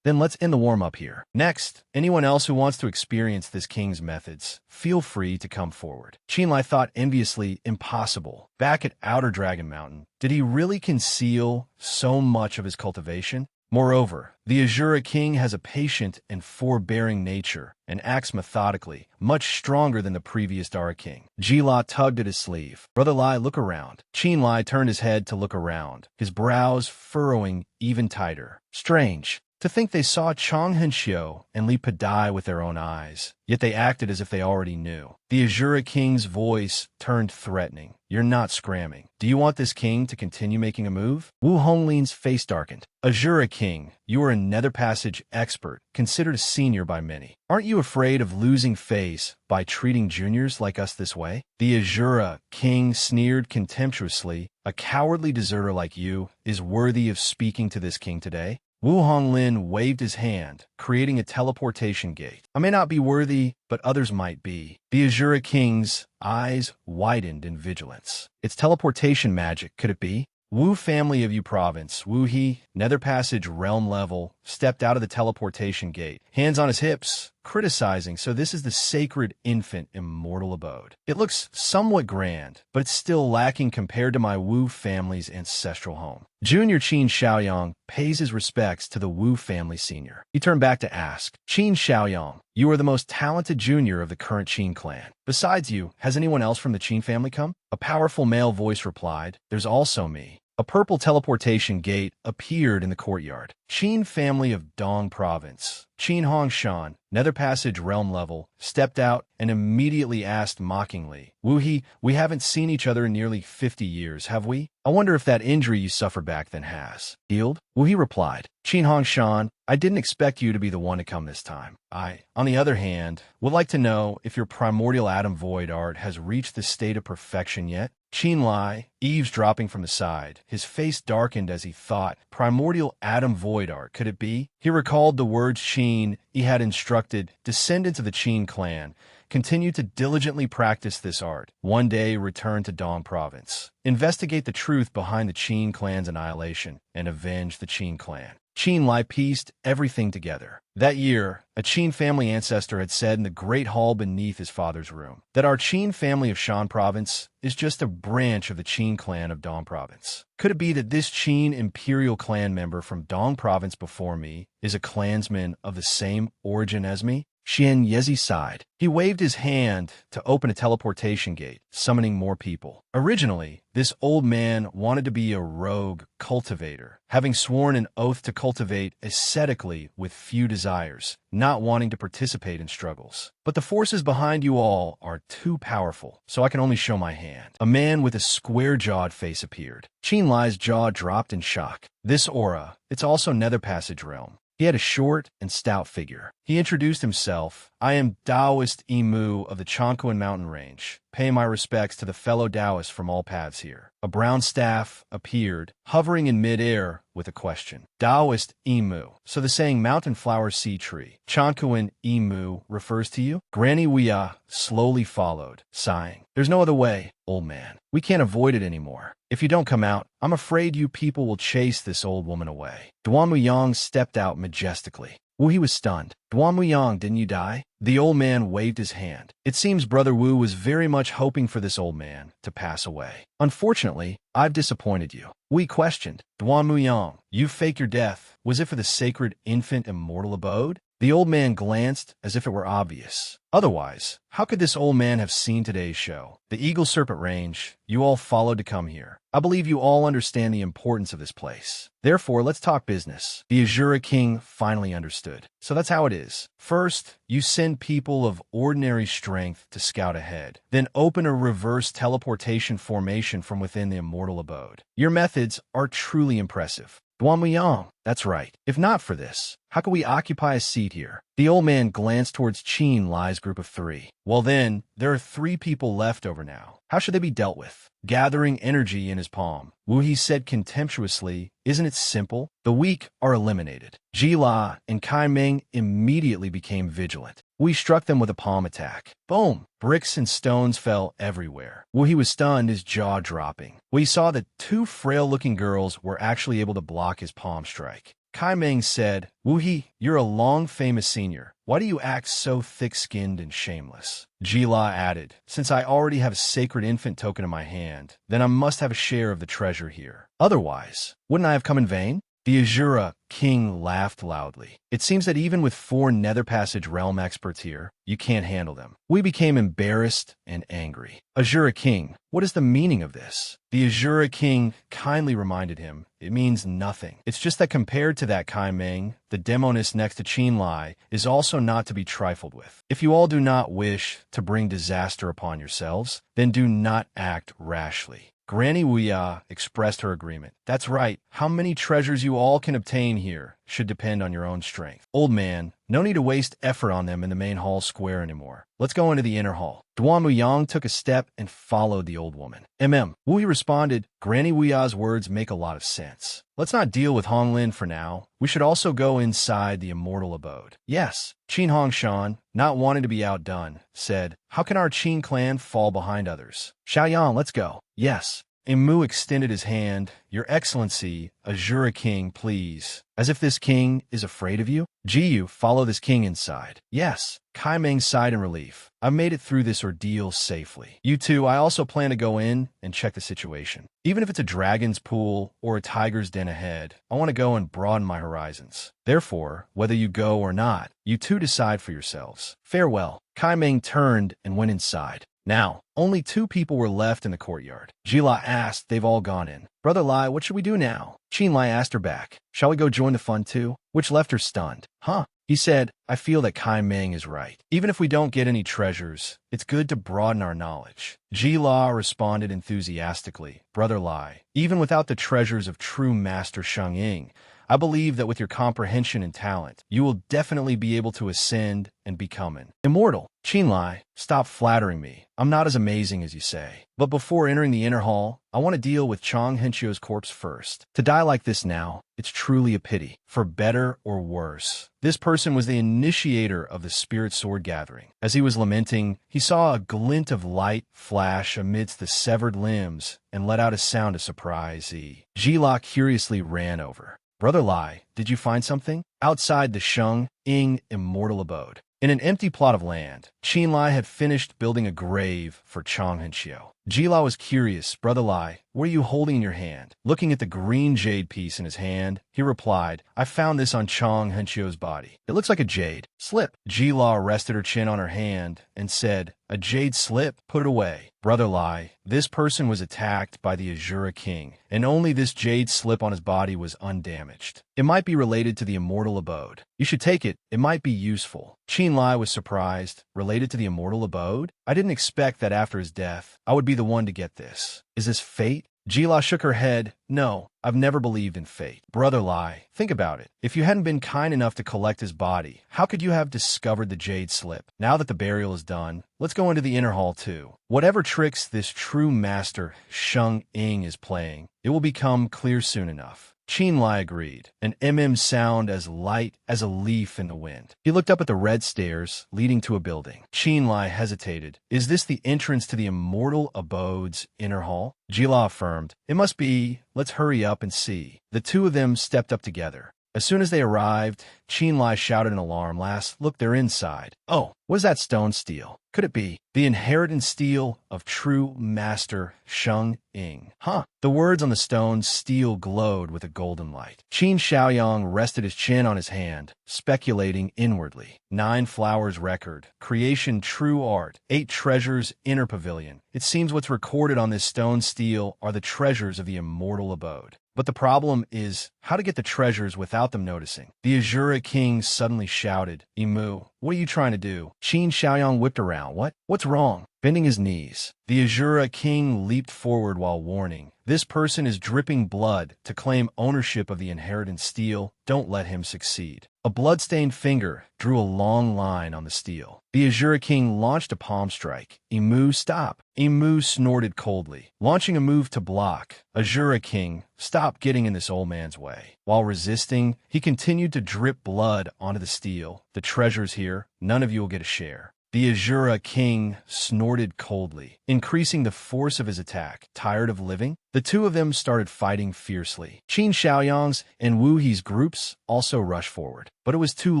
Then let's end the warm-up here. Next, anyone else who wants to experience this king's methods, feel free to come forward. Qinlai thought enviously impossible. Back at Outer Dragon Mountain, did he really conceal so much of his cultivation? Moreover, the Azura king has a patient and forbearing nature and acts methodically, much stronger than the previous Dara king. Jila tugged at his sleeve. Brother Lai, look around. Qinlai turned his head to look around, his brows furrowing even tighter. Strange. To think they saw Chang Henxiu and Li Padai with their own eyes, yet they acted as if they already knew. The Azura king's voice turned threatening. You're not scramming. Do you want this king to continue making a move? Wu Honglin's face darkened. Azura king, you are a nether passage expert, considered a senior by many. Aren't you afraid of losing face by treating juniors like us this way? The Azura king sneered contemptuously. A cowardly deserter like you is worthy of speaking to this king today? Wu Honglin waved his hand, creating a teleportation gate. I may not be worthy, but others might be. The Azura king's eyes widened in vigilance. It's teleportation magic, could it be? Wu family of Yu province, Wu He, nether passage realm level, stepped out of the teleportation gate, hands on his hips, criticizing, so this is the sacred infant immortal abode. It looks somewhat grand, but it's still lacking compared to my Wu family's ancestral home. Junior Qin Xiaoyang pays his respects to the Wu family senior. He turned back to ask, Qin Xiaoyang, you are the most talented junior of the current Qin clan. Besides you, has anyone else from the Qin family come? A powerful male voice replied, there's also me. A purple teleportation gate appeared in the courtyard. Qin family of Dong province, Qin Hongshan, nether passage realm level, stepped out and immediately asked mockingly, Wu He, we haven't seen each other in nearly 50 years, have we? I wonder if that injury you suffered back then has healed? Wu He replied, Qin Hongshan, I didn't expect you to be the one to come this time. I, on the other hand, would like to know if your primordial atom void art has reached the state of perfection yet? Qin Lai, eavesdropping from the side, his face darkened as he thought, primordial atom void art, could it be? He recalled the words Qin he had instructed descendants of the Qin clan continue to diligently practice this art. One day return to Dong province, investigate the truth behind the Qin clan's annihilation, and avenge the Qin clan. Qin Lai pieced everything together. That year, a Qin family ancestor had said in the great hall beneath his father's room that our Qin family of Shan province is just a branch of the Qin clan of Dong province. Could it be that this Qin imperial clan member from Dong province before me is a clansman of the same origin as me? Xian Yezi sighed. He waved his hand to open a teleportation gate, summoning more people. Originally, this old man wanted to be a rogue cultivator, having sworn an oath to cultivate ascetically with few desires, not wanting to participate in struggles. But the forces behind you all are too powerful, so I can only show my hand. A man with a square-jawed face appeared. Qin Lai's jaw dropped in shock. This aura, it's also Nether Passage realm. He had a short and stout figure. He introduced himself. I am Taoist Imu of the Chongquan mountain range. Pay my respects to the fellow Taoists from all paths here. A brown staff appeared, hovering in midair with a question. Taoist Imu. So the saying mountain flower sea tree. Chongquan Imu refers to you? Granny Wia slowly followed, sighing. There's no other way, old man. We can't avoid it anymore. If you don't come out, I'm afraid you people will chase this old woman away. Duan Muyang stepped out majestically. Wu He was stunned. Duan Muyang, didn't you die? The old man waved his hand. It seems Brother Wu was very much hoping for this old man to pass away. Unfortunately, I've disappointed you. We questioned. Duan Muyang, you fake your death. Was it for the sacred infant immortal abode? The old man glanced as if it were obvious. Otherwise, how could this old man have seen today's show? The Eagle Serpent Range, you all followed to come here. I believe you all understand the importance of this place. Therefore, let's talk business. The Azura King finally understood. So that's how it is. First, you send people of ordinary strength to scout ahead. Then open a reverse teleportation formation from within the immortal abode. Your methods are truly impressive. Duan Muyang, That's right. If not for this, how could we occupy a seat here? The old man glanced towards Qin Lai's group of 3. Well then, there are 3 people left over now. How should they be dealt with? Gathering energy in his palm, Wu He said contemptuously, isn't it simple? The weak are eliminated. Ji La and Kai Meng immediately became vigilant. We struck them with a palm attack. Boom! Bricks and stones fell everywhere. Wu He was stunned, his jaw dropping. We saw that 2 frail-looking girls were actually able to block his palm strike. Kai Meng said, Wu He, you're a long-famous senior. Why do you act so thick-skinned and shameless? Ji La added, since I already have a sacred infant token in my hand, then I must have a share of the treasure here. Otherwise, wouldn't I have come in vain? The Azura King laughed loudly. It seems that even with 4 Nether Passage realm experts here, you can't handle them. We became embarrassed and angry. Azura King, what is the meaning of this? The Azura King kindly reminded him, it means nothing. It's just that compared to that Kai Meng, the demoness next to Qin Lai is also not to be trifled with. If you all do not wish to bring disaster upon yourselves, then do not act rashly. Granny Wuya expressed her agreement. That's right. How many treasures you all can obtain here should depend on your own strength. Old man, no need to waste effort on them in the main hall square anymore. Let's go into the inner hall. Duan Muyang took a step and followed the old woman. Wu He responded, Granny Wuya's words make a lot of sense. Let's not deal with Hong Lin for now. We should also go inside the immortal abode. Yes. Qin Hongshan, not wanting to be outdone, said, how can our Qin clan fall behind others? Xiaoyang, let's go. Yes. Mu extended his hand. Your Excellency, Azura King, please. As if this king is afraid of you? Jiyu, follow this king inside. Yes. Kai Meng sighed in relief. I've made it through this ordeal safely. You two, I also plan to go in and check the situation. Even if it's a dragon's pool or a tiger's den ahead, I want to go and broaden my horizons. Therefore, whether you go or not, you two decide for yourselves. Farewell. Kai Meng turned and went inside. Now, only 2 people were left in the courtyard. Jila asked, they've all gone in. Brother Lai, what should we do now? Qin Lai asked her back. Shall we go join the fun too? Which left her stunned. Huh? He said, I feel that Kai Meng is right. Even if we don't get any treasures, it's good to broaden our knowledge. Jila responded enthusiastically. Brother Lai, even without the treasures of true Master Sheng Ying, I believe that with your comprehension and talent, you will definitely be able to ascend and become an immortal. Qin Lai, stop flattering me. I'm not as amazing as you say. But before entering the inner hall, I want to deal with Chang Henchio's corpse first. To die like this now, it's truly a pity. For better or worse, this person was the initiator of the spirit sword gathering. As he was lamenting, he saw a glint of light flash amidst the severed limbs and let out a sound of surprise. Jila curiously ran over. Brother Lai, did you find something? Outside the Sheng Ying immortal abode. In an empty plot of land, Qin Lai had finished building a grave for Chang Henchio. Jila was curious. Brother Lai, what are you holding in your hand? Looking at the green jade piece in his hand, he replied, I found this on Chang Henchio's body. It looks like a jade slip. Jila rested her chin on her hand and said, a jade slip? Put it away. Brother Lai, this person was attacked by the Azura King, and only this jade slip on his body was undamaged. It might be related to the immortal abode. You should take it. It might be useful. Qin Lai was surprised. Related to the immortal abode? I didn't expect that after his death, I would be the one to get this. Is this fate? Jila shook her head. No, I've never believed in fate. Brother Lai, think about it. If you hadn't been kind enough to collect his body, how could you have discovered the jade slip? Now that the burial is done, let's go into the inner hall too. Whatever tricks this true master Sheng Ying is playing, it will become clear soon enough. Qin Lai agreed, an sound as light as a leaf in the wind. He looked up at the red stairs leading to a building. Qin Lai hesitated. Is this the entrance to the immortal abode's inner hall? Jila affirmed. It must be. Let's hurry up and see. The 2 of them stepped up together. As soon as they arrived, Qin Lai shouted in alarm. Look, they're inside. Oh, what is that stone steel? Could it be the inheritance steel of true master Sheng Ying? Huh. The words on the stone steel glowed with a golden light. Qin Xiaoyang rested his chin on his hand, speculating inwardly. 9 flowers record. Creation true art. 8 treasures inner pavilion. It seems what's recorded on this stone steel are the treasures of the immortal abode. But the problem is how to get the treasures without them noticing. The Azura King suddenly shouted, Imu, what are you trying to do? Qin Xiaoyang whipped around. What's wrong? Bending his knees, the Azura king leaped forward while warning, "This person is dripping blood to claim ownership of the inheritance steel. Don't let him succeed." A blood-stained finger drew a long line on the steel. The Azura king launched a palm strike. "Imu, stop!" Imu snorted coldly, launching a move to block. "Azura king, stop getting in this old man's way." While resisting, he continued to drip blood onto the steel. "The treasure's here. None of you will get a share." The Azura king snorted coldly, increasing the force of his attack. Tired of living? The two of them started fighting fiercely. Qin Xiaoyang's and Wu He's groups also rushed forward. But it was too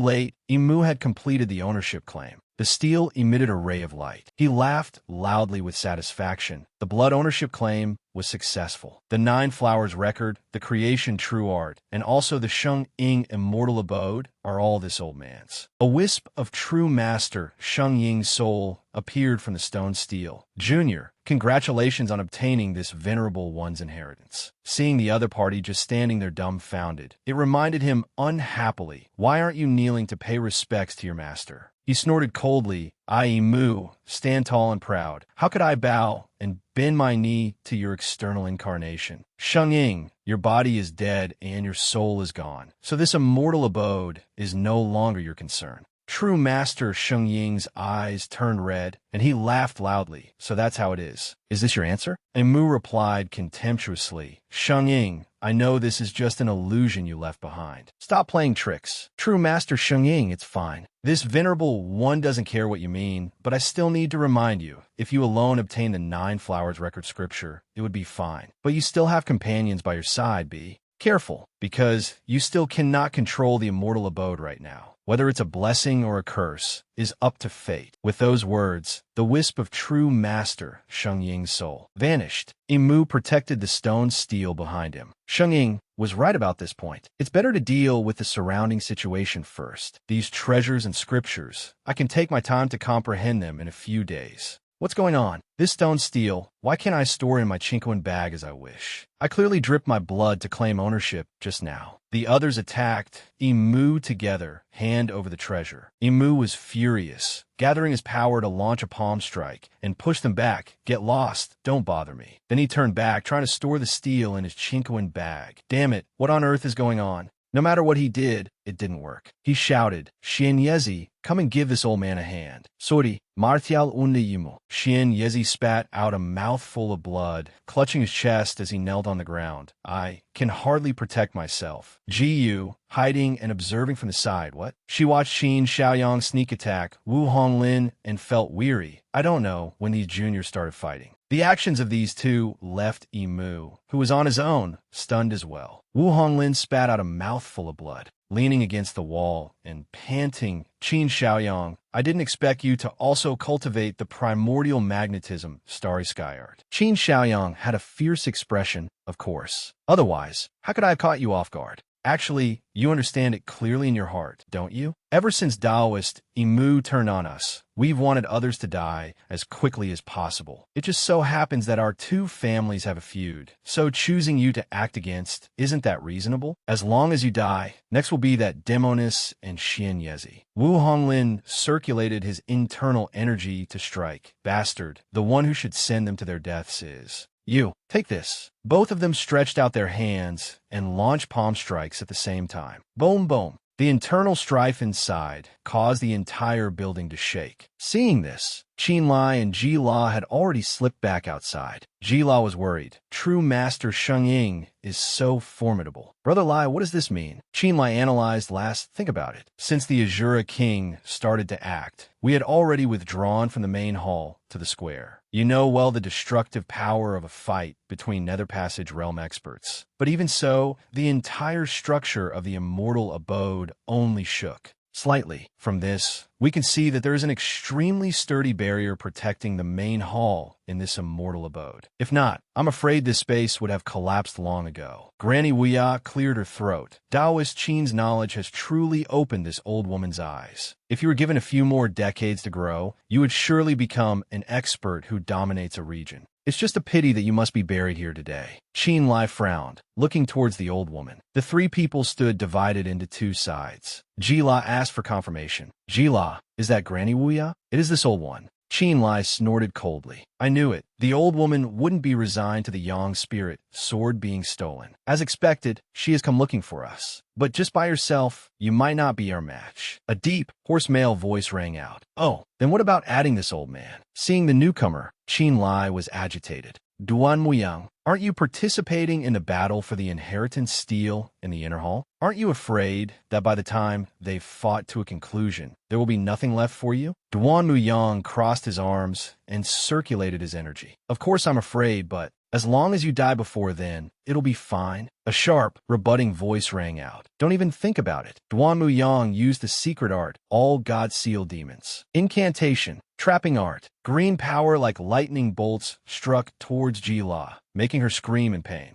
late. Imu had completed the ownership claim. The steel emitted a ray of light. He laughed loudly with satisfaction. The blood ownership claim was successful. The 9 Flowers record, the creation true art, and also the Sheng Ying immortal abode are all this old man's. A wisp of true master Sheng Ying's soul appeared from the stone steel. "Junior, congratulations on obtaining this venerable one's inheritance." Seeing the other party just standing there dumbfounded, it reminded him unhappily, "Why aren't you kneeling to pay respects to your master?" He snorted coldly, "I, Mu, stand tall and proud. How could I bow and bend my knee to your external incarnation? Sheng Ying, your body is dead and your soul is gone. So this immortal abode is no longer your concern." True Master Sheng Ying's eyes turned red, and he laughed loudly. "So that's how it is. Is this your answer?" And Mu replied contemptuously, "Sheng Ying, I know this is just an illusion you left behind. Stop playing tricks. True Master Sheng Ying, it's fine. This venerable one doesn't care what you mean, but I still need to remind you, if you alone obtain the 9 Flowers record scripture, it would be fine. But you still have companions by your side, be careful, because you still cannot control the immortal abode right now. Whether it's a blessing or a curse is up to fate." With those words, the wisp of true master Sheng Ying's soul vanished. Imu protected the stone steel behind him. Sheng Ying was right about this point. It's better to deal with the surrounding situation first. These treasures and scriptures, I can take my time to comprehend them in a few days. What's going on? This stone steel, why can't I store in my Chinquan bag as I wish? I clearly dripped my blood to claim ownership just now. The others attacked Imu together, hand over the treasure. Imu was furious, gathering his power to launch a palm strike and push them back. "Get lost, don't bother me." Then he turned back, trying to store the steel in his Chinquan bag. Damn it, what on earth is going on? No matter what he did, it didn't work. He shouted, "Xian Yezi, come and give this old man a hand." "Sorry, Martial unde yimo." Xian Yezi spat out a mouthful of blood, clutching his chest as he knelt on the ground. "I can hardly protect myself." Ji Yu, hiding and observing from the side. What? She watched Qin Xiaoyang sneak attack Wu Honglin and felt weary. I don't know when these juniors started fighting. The actions of these two left Imu, who was on his own, stunned as well. Wu Honglin spat out a mouthful of blood, leaning against the wall and panting. "Qin Xiaoyang, I didn't expect you to also cultivate the primordial magnetism, starry sky art." Qin Xiaoyang had a fierce expression, of course. "Otherwise, how could I have caught you off guard? Actually, you understand it clearly in your heart, don't you? Ever since Taoist Imu turned on us, we've wanted others to die as quickly as possible. It just so happens that our two families have a feud, so choosing you to act against, isn't that reasonable? As long as you die, next will be that Demonis and Xian Yezi." Wu Honglin circulated his internal energy to strike. "Bastard, the one who should send them to their deaths is you. Take this." Both of them stretched out their hands and launched palm strikes at the same time. Boom, boom. The internal strife inside caused the entire building to shake. Seeing this, Qin Lai and Ji La had already slipped back outside. Ji La was worried. True Master Sheng Ying is so formidable. "Brother Lai, what does this mean?" Qin Lai analyzed last. "Think about it. Since the Azura King started to act, we had already withdrawn from the main hall to the square. You know well the destructive power of a fight between Nether Passage realm experts. But even so, the entire structure of the immortal abode only shook slightly. From this, we can see that there is an extremely sturdy barrier protecting the main hall in this immortal abode. If not, I'm afraid this space would have collapsed long ago." Granny Wuya cleared her throat. Taoist Qin's knowledge has truly opened this old woman's eyes. If you were given a few more decades to grow, you would surely become an expert who dominates a region. It's just a pity that you must be buried here today." Qin Lai frowned, looking towards the old woman. The three people stood divided into two sides. Ji La asked for confirmation. "Ji La, is that Granny Wuya?" "It is this old one." Qin Lai snorted coldly. I knew it. The old woman wouldn't be resigned to the Yang spirit sword being stolen. As expected, she has come looking for us. But just by yourself, you might not be our match. A deep, hoarse male voice rang out. Oh, then what about adding this old man? Seeing the newcomer, Qin Lai was agitated. Duan Muyang, aren't you participating in the battle for the inheritance steel in the inner hall? Aren't you afraid that by the time they've fought to a conclusion, there will be nothing left for you? Duan Muyang crossed his arms and circulated his energy. Of course I'm afraid, but as long as you die before then, it'll be fine. A sharp, rebutting voice rang out. Don't even think about it. Duan Muyang used the secret art, all God Seal Demons. Incantation, trapping art. Green power like lightning bolts struck towards Jila, making her scream in pain.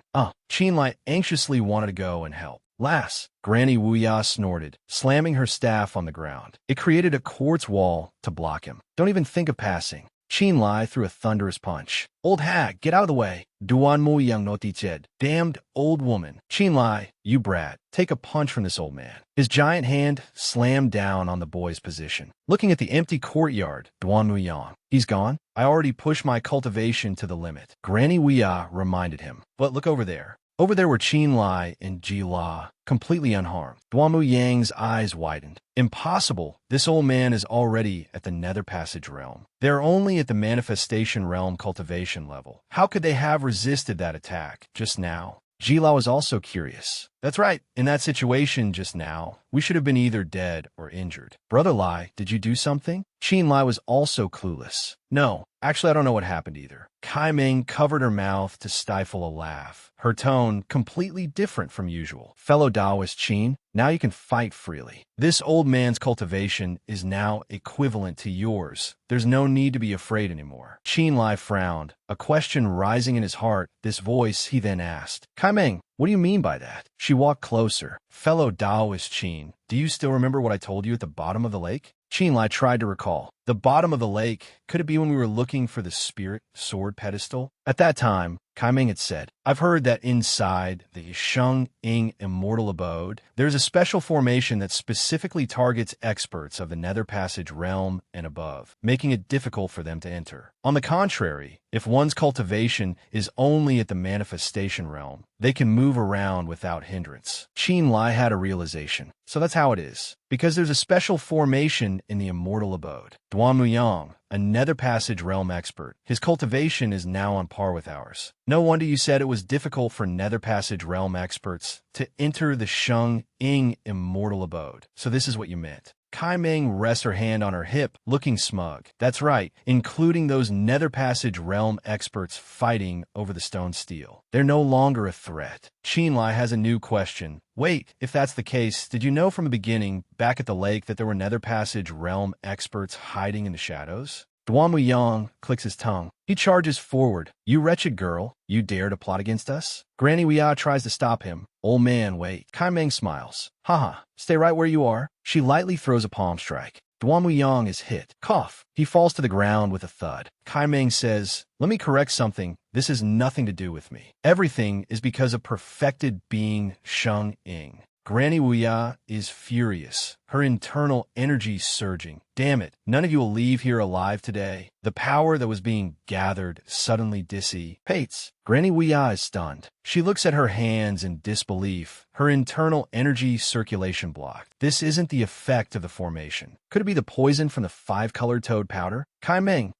Qin Lai anxiously wanted to go and help. Lass, Granny Wuya snorted, slamming her staff on the ground. It created a quartz wall to block him. Don't even think of passing. Qin Lai threw a thunderous punch. Old hag, get out of the way. Duan Muyang no tiched. Damned old woman. Qin Lai, you brat. Take a punch from this old man. His giant hand slammed down on the boy's position. Looking at the empty courtyard, Duan Muyang. He's gone? I already pushed my cultivation to the limit. Granny Wuya reminded him. But look over there. Over there were Qin Lai and Jila, completely unharmed. Duan Muyang's eyes widened. Impossible. This old man is already at the Nether Passage realm. They're only at the Manifestation realm cultivation level. How could they have resisted that attack just now? Jila was also curious. That's right. In that situation just now, we should have been either dead or injured. Brother Lai, did you do something? Qin Lai was also clueless. No, actually I don't know what happened either. Kai Ming covered her mouth to stifle a laugh. Her tone completely different from usual. Fellow Taoist Qin, now you can fight freely. This old man's cultivation is now equivalent to yours. There's no need to be afraid anymore. Qin Lai frowned, a question rising in his heart. This voice, he then asked. Kai Ming, what do you mean by that? She walked closer. Fellow Taoist Qin, do you still remember what I told you at the bottom of the lake? Qin Lai tried to recall. The bottom of the lake, could it be when we were looking for the spirit sword pedestal? At that time, Kai Ming had said, I've heard that inside the Sheng Ying immortal abode, there's a special formation that specifically targets experts of the Nether Passage realm and above, making it difficult for them to enter. On the contrary, if one's cultivation is only at the Manifestation realm, they can move around without hindrance. Qin Lai had a realization. So that's how it is. Because there's a special formation in the immortal abode. Duan Muyang, a Nether Passage realm expert. His cultivation is now on par with ours. No wonder you said it was difficult for Nether Passage realm experts to enter the Sheng Ying immortal abode. So this is what you meant. Kai Ming rests her hand on her hip, looking smug. That's right, including those Nether Passage realm experts fighting over the stone steel. They're no longer a threat. Qin Lai has a new question. Wait, if that's the case, did you know from the beginning, back at the lake, that there were Nether Passage realm experts hiding in the shadows? Duan Muyang clicks his tongue. He charges forward. You wretched girl, you dare to plot against us? Granny Wuya tries to stop him. Old man, wait. Kai Ming smiles. Haha, stay right where you are. She lightly throws a palm strike. Duan Muyang is hit. Cough. He falls to the ground with a thud. Kai Ming says, let me correct something. This has nothing to do with me. Everything is because of perfected being Sheng Ying. Granny Wuya is furious, her internal energy surging. Damn it, none of you will leave here alive today. The power that was being gathered suddenly dissipates. Granny Wuya is stunned. She looks at her hands in disbelief, her internal energy circulation blocked. This isn't the effect of the formation. Could it be the poison from the 5-colored toad powder? Kai Ming,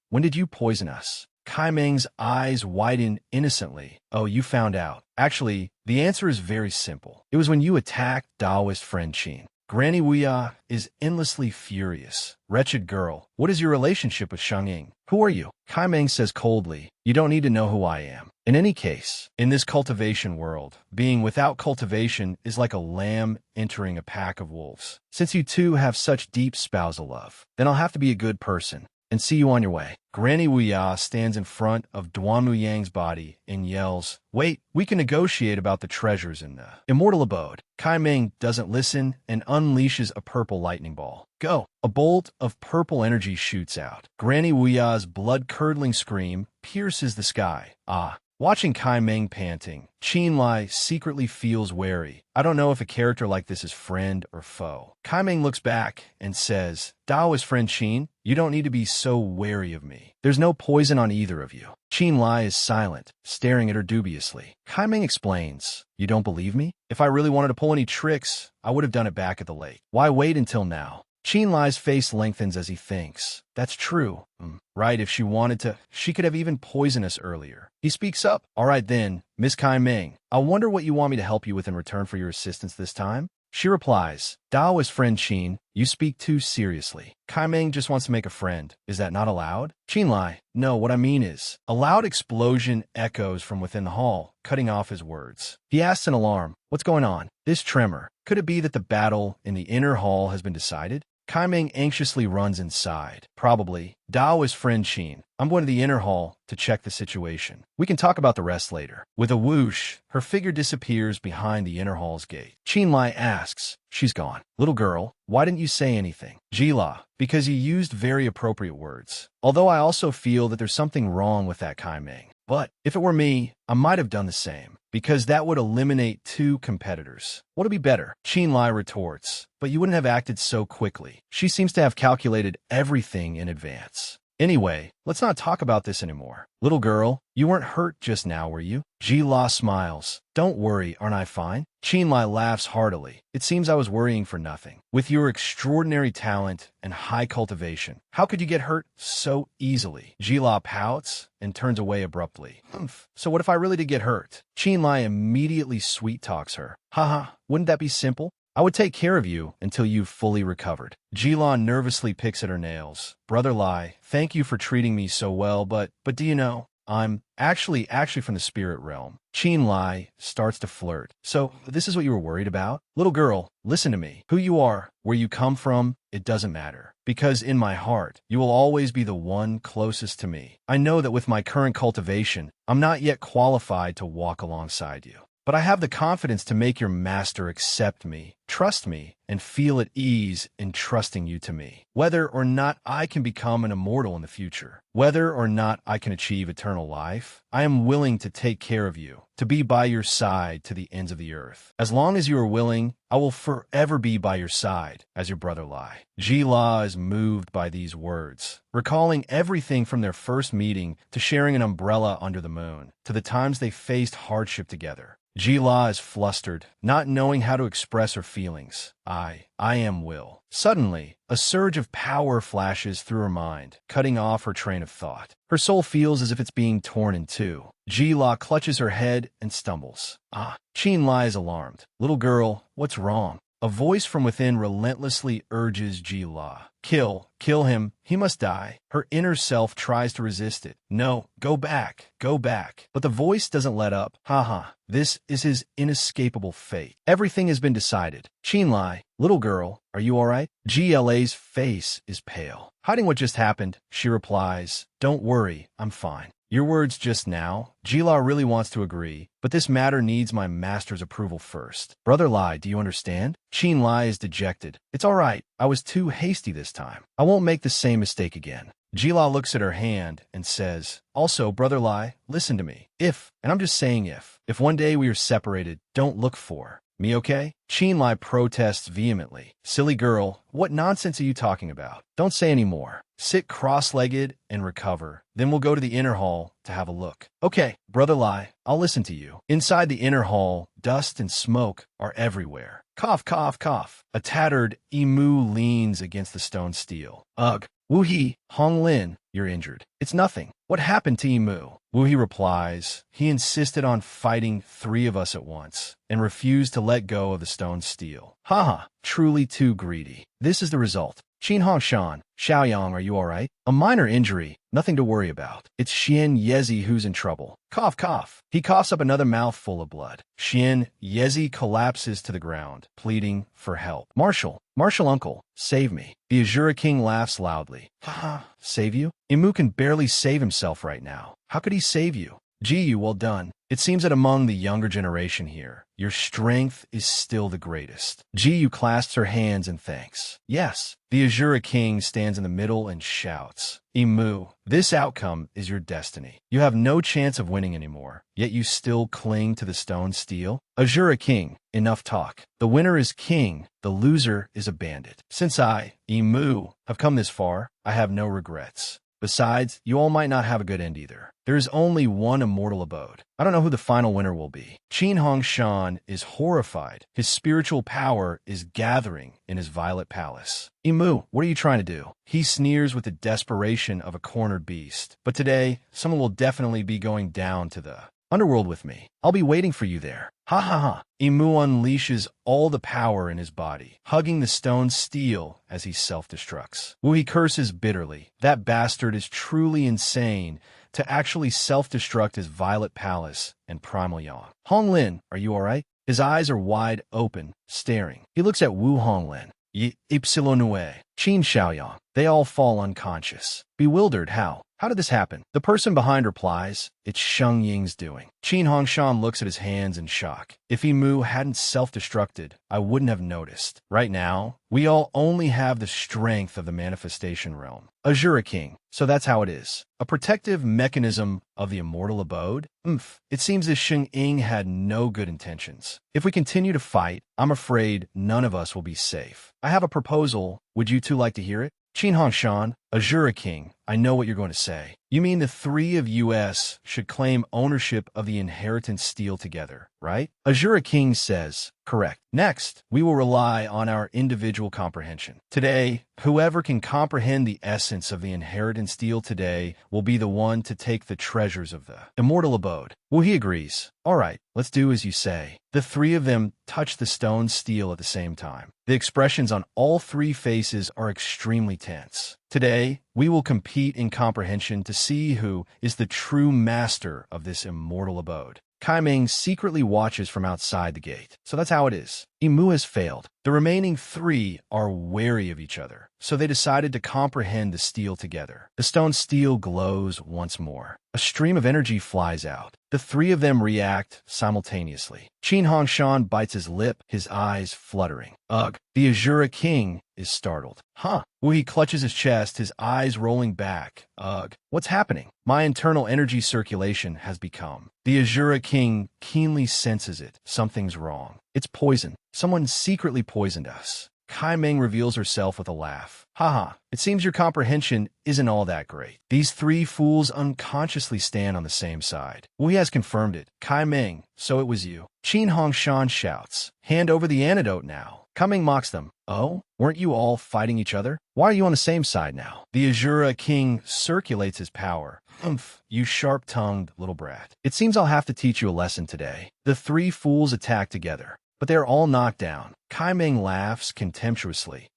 when did you poison us? Kai Ming's eyes widen innocently. Oh, you found out. Actually, the answer is very simple. It was when you attacked Taoist friend Qin. Granny Wuya is endlessly furious. Wretched girl, what is your relationship with Sheng Ying? Who are you? Kai Ming says coldly, you don't need to know who I am. In any case, in this cultivation world, being without cultivation is like a lamb entering a pack of wolves. Since you two have such deep spousal love, then I'll have to be a good person and see you on your way. Granny Wuya stands in front of Duan Muyang's body and yells, wait, we can negotiate about the treasures in the immortal abode. Kai Ming doesn't listen and unleashes a purple lightning ball. Go! A bolt of purple energy shoots out. Granny Wuya's blood-curdling scream pierces the sky. Ah, Watching Kai Meng panting, Qin Lai secretly feels wary. I don't know if a character like this is friend or foe. Kai Meng looks back and says, Daoist friend Qin, you don't need to be so wary of me. There's no poison on either of you. Qin Lai is silent, staring at her dubiously. Kai Meng explains, you don't believe me? If I really wanted to pull any tricks, I would have done it back at the lake. Why wait until now? Qin Lai's face lengthens as he thinks. That's true. Right, if she wanted to, she could have even poisoned us earlier. He speaks up. All right then, Miss Kai Meng, I wonder what you want me to help you with in return for your assistance this time? She replies, Daoist friend Qin, you speak too seriously. Kai Meng just wants to make a friend. Is that not allowed? Qin Lai, no, what I mean is. A loud explosion echoes from within the hall, cutting off his words. He asks in alarm, what's going on? This tremor. Could it be that the battle in the inner hall has been decided? Kai Meng anxiously runs inside. Probably. Daoist friend Qin, I'm going to the inner hall to check the situation. We can talk about the rest later. With a whoosh, her figure disappears behind the inner hall's gate. Qin Lai asks, she's gone. Little girl, why didn't you say anything? Jila, because you used very appropriate words. Although I also feel that there's something wrong with that Kai Meng. But if it were me, I might have done the same, because that would eliminate two competitors. What'd be better? Qin Lai retorts, but you wouldn't have acted so quickly. She seems to have calculated everything in advance. Anyway, let's not talk about this anymore. Little girl, you weren't hurt just now, were you? Ji-La smiles. Don't worry, aren't I fine? Qin Lai laughs heartily. It seems I was worrying for nothing. With your extraordinary talent and high cultivation, how could you get hurt so easily? Ji-La pouts and turns away abruptly. So what if I really did get hurt? Qin Lai immediately sweet-talks her. Haha, wouldn't that be simple? I would take care of you until you've fully recovered. Ji-La nervously picks at her nails. Brother Lai, thank you for treating me so well, but do you know, I'm actually from the spirit realm. Qin Lai starts to flirt. So, this is what you were worried about? Little girl, listen to me. Who you are, where you come from, it doesn't matter. Because in my heart, you will always be the one closest to me. I know that with my current cultivation, I'm not yet qualified to walk alongside you. But I have the confidence to make your master accept me, trust me, and feel at ease in trusting you to me. Whether or not I can become an immortal in the future, whether or not I can achieve eternal life, I am willing to take care of you, to be by your side to the ends of the earth. As long as you are willing, I will forever be by your side, as your brother Lai. Ji-La is moved by these words, recalling everything from their first meeting to sharing an umbrella under the moon, to the times they faced hardship together. Ji-La is flustered, not knowing how to express her feelings. I am will. Suddenly, a surge of power flashes through her mind, cutting off her train of thought. Her soul feels as if it's being torn in two. Ji-La clutches her head and stumbles. Qin Lai is alarmed. Little girl, what's wrong? A voice from within relentlessly urges Ji-La. Kill him, he must die. Her inner self tries to resist it. No, go back. But the voice doesn't let up. This is his inescapable fate. Everything has been decided. Qin Lai, little girl, are you alright? GLA's face is pale. Hiding what just happened, she replies, don't worry, I'm fine. Your words just now, Ji-La really wants to agree, but this matter needs my master's approval first. Brother Lai, do you understand? Qin Lai is dejected. It's all right. I was too hasty this time. I won't make the same mistake again. Ji-La looks at her hand and says, also, Brother Lai, listen to me. If, and I'm just saying if one day we are separated, don't look for me, okay? Qin Lai protests vehemently. Silly girl, what nonsense are you talking about? Don't say any more. Sit cross-legged and recover. Then we'll go to the inner hall to have a look. Okay, Brother Lai, I'll listen to you. Inside the inner hall, dust and smoke are everywhere. Cough, cough, cough. A tattered emu leans against the stone steel. Ugh. Wu-He, Hong Lin, you're injured. It's nothing. What happened to Emu? Wu-He replies, he insisted on fighting 3 of us at once, and refused to let go of the stone steel. Truly too greedy. This is the result. Qin Hongshan, Xiaoyang, are you alright? A minor injury, nothing to worry about. It's Xian Yezi who's in trouble. Cough, cough. He coughs up another mouthful of blood. Xian Yezi collapses to the ground, pleading for help. Marshal uncle, save me. The Azura King laughs loudly. Save you? Imu can barely save himself right now. How could he save you? Ji-Yu, well done. It seems that among the younger generation here, your strength is still the greatest. Jiyu clasps her hands in thanks. Yes. The Azura King stands in the middle and shouts, Imu, this outcome is your destiny. You have no chance of winning anymore, yet you still cling to the stone steel? Azura King, enough talk. The winner is king, the loser is a bandit. Since I, Imu, have come this far, I have no regrets. Besides, you all might not have a good end either. There is only one immortal abode. I don't know who the final winner will be. Qin Hongshan is horrified. His spiritual power is gathering in his violet palace. Imu, what are you trying to do? He sneers with the desperation of a cornered beast. But today, someone will definitely be going down to the underworld with me. I'll be waiting for you there. Ha ha ha. Imu unleashes all the power in his body, hugging the stone steel as he self-destructs. He curses bitterly. That bastard is truly insane to actually self-destruct his violet palace and primal yang. Honglin, are you alright? His eyes are wide open, staring. He looks at Wu Honglin. Ypsilonue, Qin Xiaoyang. They all fall unconscious. Bewildered, how? How did this happen? The person behind replies, it's Sheng Ying's doing. Qin Hongshan looks at his hands in shock. If Imu hadn't self-destructed, I wouldn't have noticed. Right now, we all only have the strength of the manifestation realm. Azura King. So that's how it is. A protective mechanism of the immortal abode? It seems this Sheng Ying had no good intentions. If we continue to fight, I'm afraid none of us will be safe. I have a proposal. Would you two like to hear it? Qin Hongshan, Azura King, I know what you're going to say. You mean the three of us should claim ownership of the inheritance steel together, right? Azura King says, correct. Next, we will rely on our individual comprehension. Today, whoever can comprehend the essence of the inheritance steel today will be the one to take the treasures of the immortal abode. Well, he agrees. All right, let's do as you say. The three of them touch the stone steel at the same time. The expressions on all three faces are extremely tense. Today, we will compete in comprehension to see who is the true master of this immortal abode. Kai Ming secretly watches from outside the gate. So that's how it is. Imu has failed. The remaining three are wary of each other, so they decided to comprehend the steel together. The stone steel glows once more. A stream of energy flies out. The three of them react simultaneously. Qin Hongshan bites his lip, his eyes fluttering. Ugh, the Azura King is startled. Huh? He clutches his chest, his eyes rolling back. Ugh, what's happening? My internal energy circulation has become. The Azura King keenly senses it. Something's wrong. It's poison. Someone secretly poisoned us. Kai Ming reveals herself with a laugh. Haha, it seems your comprehension isn't all that great. These three fools unconsciously stand on the same side. He has confirmed it. Kai Ming, so it was you. Qin Hongshan shouts, hand over the antidote now. Kai Ming mocks them. Oh, weren't you all fighting each other? Why are you on the same side now? The Azura King circulates his power. You sharp-tongued little brat. It seems I'll have to teach you a lesson today. The three fools attack together, but they are all knocked down. Kai Ming laughs contemptuously.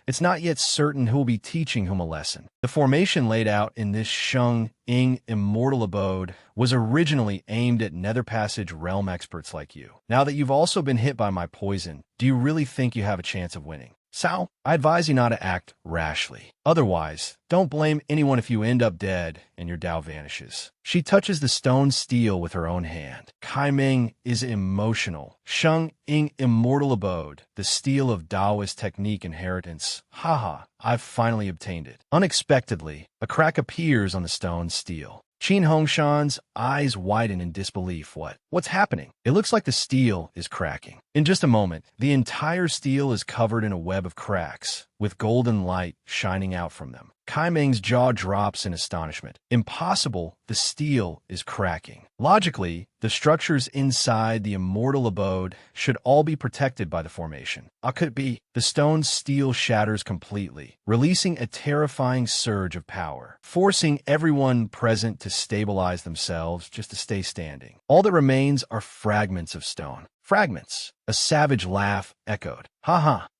It's not yet certain who will be teaching whom a lesson. The formation laid out in this Sheng Ying immortal abode was originally aimed at Nether Passage realm experts like you. Now that you've also been hit by my poison, do you really think you have a chance of winning? Sao, I advise you not to act rashly. Otherwise, don't blame anyone if you end up dead and your Tao vanishes. She touches the stone steel with her own hand. Kai Ming is emotional. Sheng Ying immortal abode, the steel of Taoist technique inheritance. I've finally obtained it. Unexpectedly, a crack appears on the stone steel. Qin Hongshan's eyes widen in disbelief. What's happening? It looks like the steel is cracking. In just a moment, the entire steel is covered in a web of cracks, with golden light shining out from them. Kai Ming's jaw drops in astonishment. Impossible, the steel is cracking. Logically, the structures inside the immortal abode should all be protected by the formation. Could be. The stone steel shatters completely, releasing a terrifying surge of power, forcing everyone present to stabilize themselves just to stay standing. All that remains are fragments of stone. Fragments. A savage laugh echoed.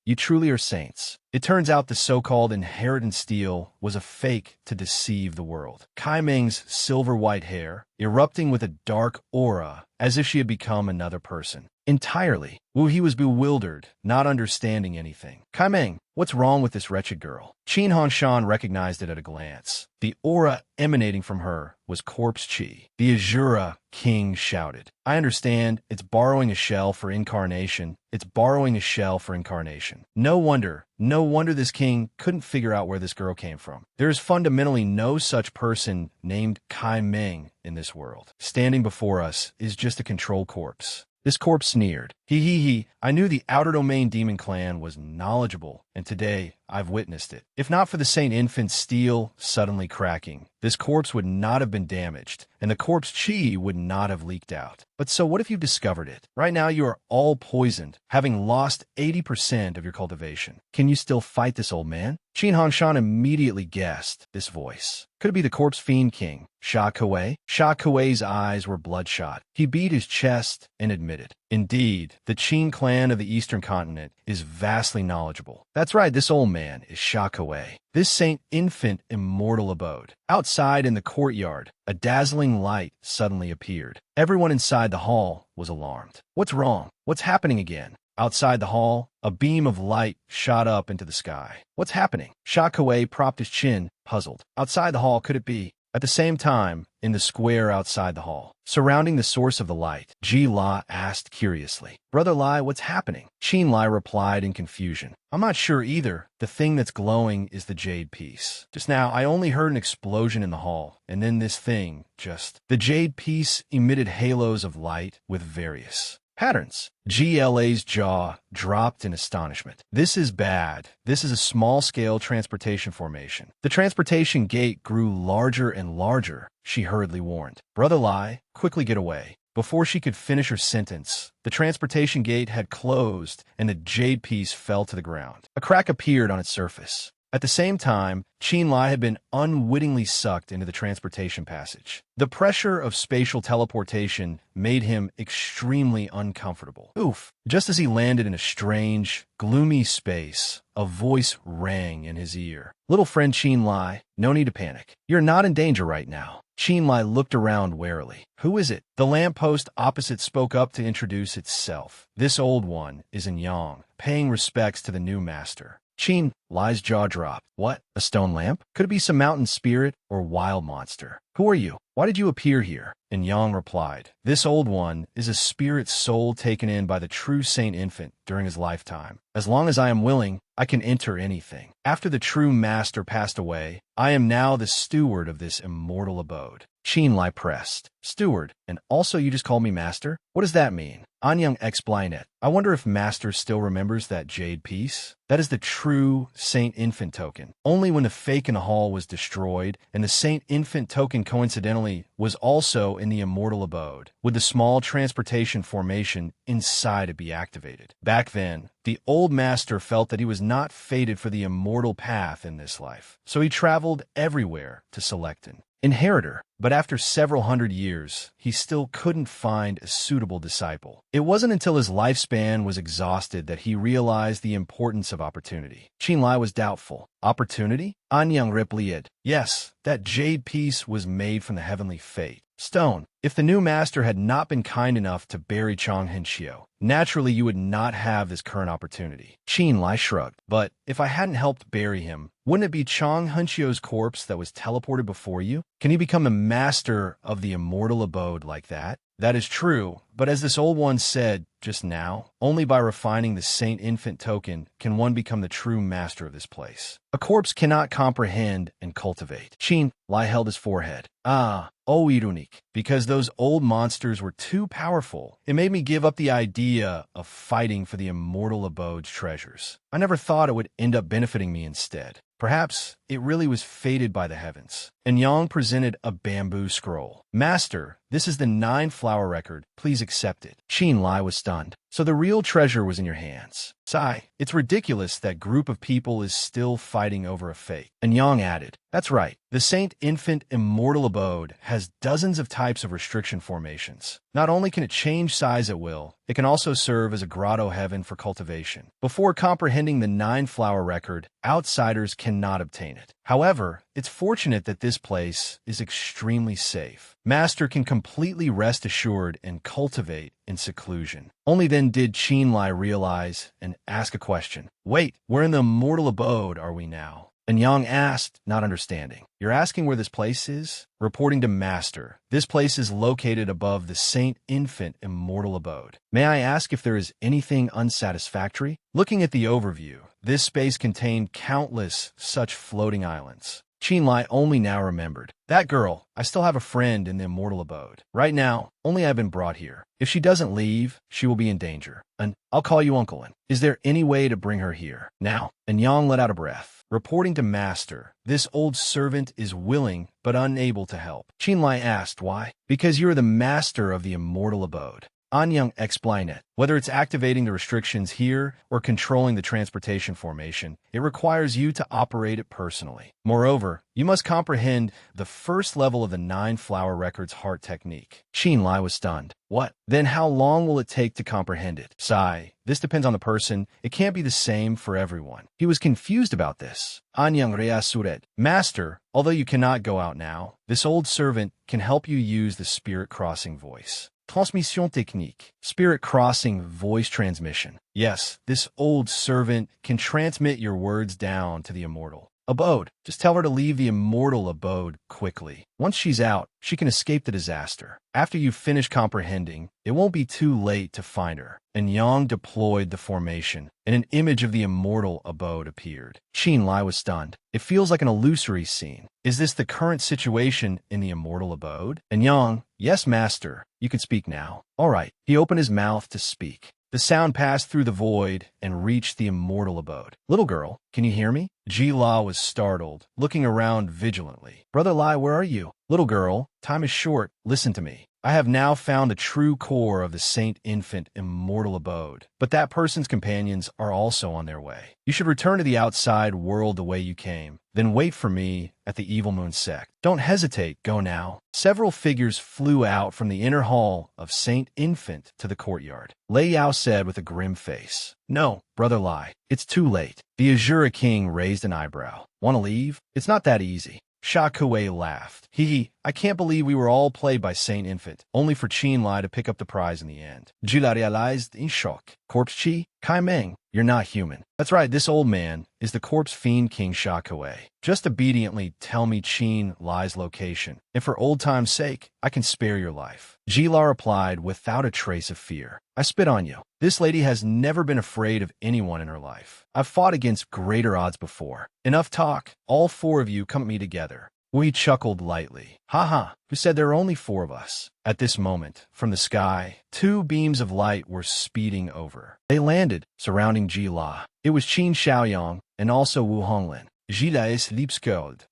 You truly are saints. It turns out the so-called inheritance steel was a fake to deceive the world. Kai Ming's silver-white hair, erupting with a dark aura, as if she had become another person. Entirely. Wu He was bewildered, not understanding anything. Kaimeng, what's wrong with this wretched girl? Qin Hanshan recognized it at a glance. The aura emanating from her was corpse chi. The Azura king shouted. I understand, it's borrowing a shell for incarnation. It's borrowing a shell for incarnation. No wonder this king couldn't figure out where this girl came from. There is fundamentally no such person named Kai Meng in this world. Standing before us is just a control corpse. This corpse sneered. He. I knew the Outer Domain Demon Clan was knowledgeable, and today I've witnessed it. If not for the Saint Infant's steel suddenly cracking, this corpse would not have been damaged, and the corpse chi would not have leaked out. But so what if you've discovered it? Right now you are all poisoned, having lost 80% of your cultivation. Can you still fight this old man? Qin Hanshan immediately guessed this voice. Could it be the corpse fiend king, Sha Kuei? Sha Kuei's eyes were bloodshot. He beat his chest and admitted, indeed, the Qin clan of the Eastern Continent is vastly knowledgeable. That's right, this old man is Sha Kuei. This Saint Infant immortal abode. Outside in the courtyard, a dazzling light suddenly appeared. Everyone inside the hall was alarmed. What's wrong? What's happening again? Outside the hall, a beam of light shot up into the sky. What's happening? Sha Kuei propped his chin, puzzled. Outside the hall, could it be? At the same time, in the square outside the hall, surrounding the source of the light, Ji La asked curiously, Brother Lai, what's happening? Qin Lai replied in confusion. I'm not sure either. The thing that's glowing is the jade piece. Just now, I only heard an explosion in the hall, and then this thing just... The jade piece emitted halos of light with various patterns. GLA's jaw dropped in astonishment. This is bad. This is a small-scale transportation formation. The transportation gate grew larger and larger, she hurriedly warned. Brother Lai, quickly get away. Before she could finish her sentence, the transportation gate had closed and the jade piece fell to the ground. A crack appeared on its surface. At the same time, Qin Lai had been unwittingly sucked into the transportation passage. The pressure of spatial teleportation made him extremely uncomfortable. Oof! Just as he landed in a strange, gloomy space, a voice rang in his ear. Little friend Qin Lai, no need to panic. You're not in danger right now. Qin Lai looked around warily. Who is it? The lamppost opposite spoke up to introduce itself. This old one is in Yang, paying respects to the new master. Qin Lai's jaw dropped. What? A stone lamp? Could it be some mountain spirit or wild monster? Who are you? Why did you appear here? And Yang replied, This old one is a spirit soul taken in by the true Saint Infant during his lifetime. As long as I am willing, I can enter anything. After the true master passed away, I am now the steward of this immortal abode. Qin Lai pressed. Steward, and also you just call me master? What does that mean? Anyang explained it. I wonder if master still remembers that jade piece? That is the true Saint Infant token. Only when the fake in the hall was destroyed, and the Saint Infant token coincidentally was also in the immortal abode, would the small transportation formation inside it be activated. Back then, the old master felt that he was not fated for the immortal path in this life, so he traveled everywhere to select an inheritor. But after several hundred years, he still couldn't find a suitable disciple. It wasn't until his lifespan was exhausted that he realized the importance of opportunity. Qin Lai was doubtful. Opportunity? Anyang replied. Yes, that jade piece was made from the heavenly fate. Stone. If the new master had not been kind enough to bury Chang Henxiu, naturally you would not have this current opportunity. Qin Lai shrugged. But if I hadn't helped bury him, wouldn't it be Chang Henxiu's corpse that was teleported before you? Can he become the master of the immortal abode like that? That is true, but as this old one said just now, only by refining the Saint Infant token can one become the true master of this place. A corpse cannot comprehend and cultivate. Qin Lai held his forehead. Ironic. Because those old monsters were too powerful, it made me give up the idea of fighting for the immortal abode's treasures. I never thought it would end up benefiting me instead. Perhaps it really was fated by the heavens. And Yang presented a bamboo scroll. Master, this is the 9-flower record. Please accept it. Qin Lai was stunned. So the real treasure was in your hands. Sigh, it's ridiculous that group of people is still fighting over a fake. And Yang added, that's right. The Saint Infant Immortal Abode has dozens of types of restriction formations. Not only can it change size at will, it can also serve as a grotto heaven for cultivation. Before comprehending the 9-flower record, outsiders cannot obtain it. However, it's fortunate that this place is extremely safe. Master can completely rest assured and cultivate in seclusion. Only then did Qinlai realize and ask a question. Wait, we're in the Immortal Abode, are we now? And Yang asked, not understanding. You're asking where this place is? Reporting to Master, this place is located above the Saint Infant Immortal Abode. May I ask if there is anything unsatisfactory? Looking at the overview, this space contained countless such floating islands. Qinlai only now remembered. That girl, I still have a friend in the Immortal Abode. Right now, only I've been brought here. If she doesn't leave, she will be in danger. And I'll call you Uncle. And is there any way to bring her here? Now. And Yang let out a breath. Reporting to Master, this old servant is willing but unable to help. Qinlai asked why. Because you're the master of the Immortal Abode. Anyang explained it. Whether it's activating the restrictions here or controlling the transportation formation, it requires you to operate it personally. Moreover, you must comprehend the first level of the 9-flower record's heart technique. Qinlai was stunned. What? Then how long will it take to comprehend it? Sigh. This depends on the person. It can't be the same for everyone. He was confused about this. Anyang reasuret. Master, although you cannot go out now, this old servant can help you use the spirit crossing voice. Transmission technique. Spirit crossing voice transmission. Yes, this old servant can transmit your words down to the immortal abode. Just tell her to leave the immortal abode quickly. Once she's out, she can escape the disaster. After you finish comprehending, it won't be too late to find her. And Yang deployed the formation, and an image of the immortal abode appeared. Qinlai was stunned. It feels like an illusory scene. Is this the current situation in the immortal abode? And Yang, yes, master. You can speak now. All right. He opened his mouth to speak. The sound passed through the void and reached the immortal abode. Little girl, can you hear me? Ji La was startled, looking around vigilantly. Brother Lai, where are you? Little girl, time is short. Listen to me. I have now found the true core of the Saint Infant Immortal Abode, but that person's companions are also on their way. You should return to the outside world the way you came, then wait for me at the Evil Moon sect. Don't hesitate, go now. Several figures flew out from the inner hall of Saint Infant to the courtyard. Lei Yao said with a grim face. No, Brother Lai, it's too late. The Azura King raised an eyebrow. Want to leave? It's not that easy. Sha Kuei laughed. Hee, I can't believe we were all played by Saint Infant, only for Qinlai to pick up the prize in the end. Jila realized in shock. Corpse Chi? Kai Meng, you're not human. That's right, this old man is the corpse fiend King Sha Kuei. Just obediently tell me Qinlai's location, and for old time's sake, I can spare your life. Jila replied without a trace of fear. I spit on you. This lady has never been afraid of anyone in her life. I've fought against greater odds before. Enough talk. All 4 of you come at me together. We chuckled lightly. Ha, who said there are only 4 of us? At this moment, from the sky, 2 beams of light were speeding over. They landed, surrounding Ji La. It was Qin Xiaoyang and also Wu Honglin. Jila is Liebskold.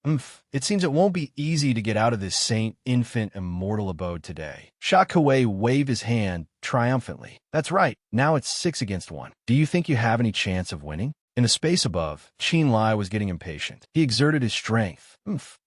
It seems it won't be easy to get out of this Saint Infant Immortal Abode today. Sha Kuei waved his hand triumphantly. That's right, now it's 6 against 1. Do you think you have any chance of winning? In the space above, Qinlai was getting impatient. He exerted his strength.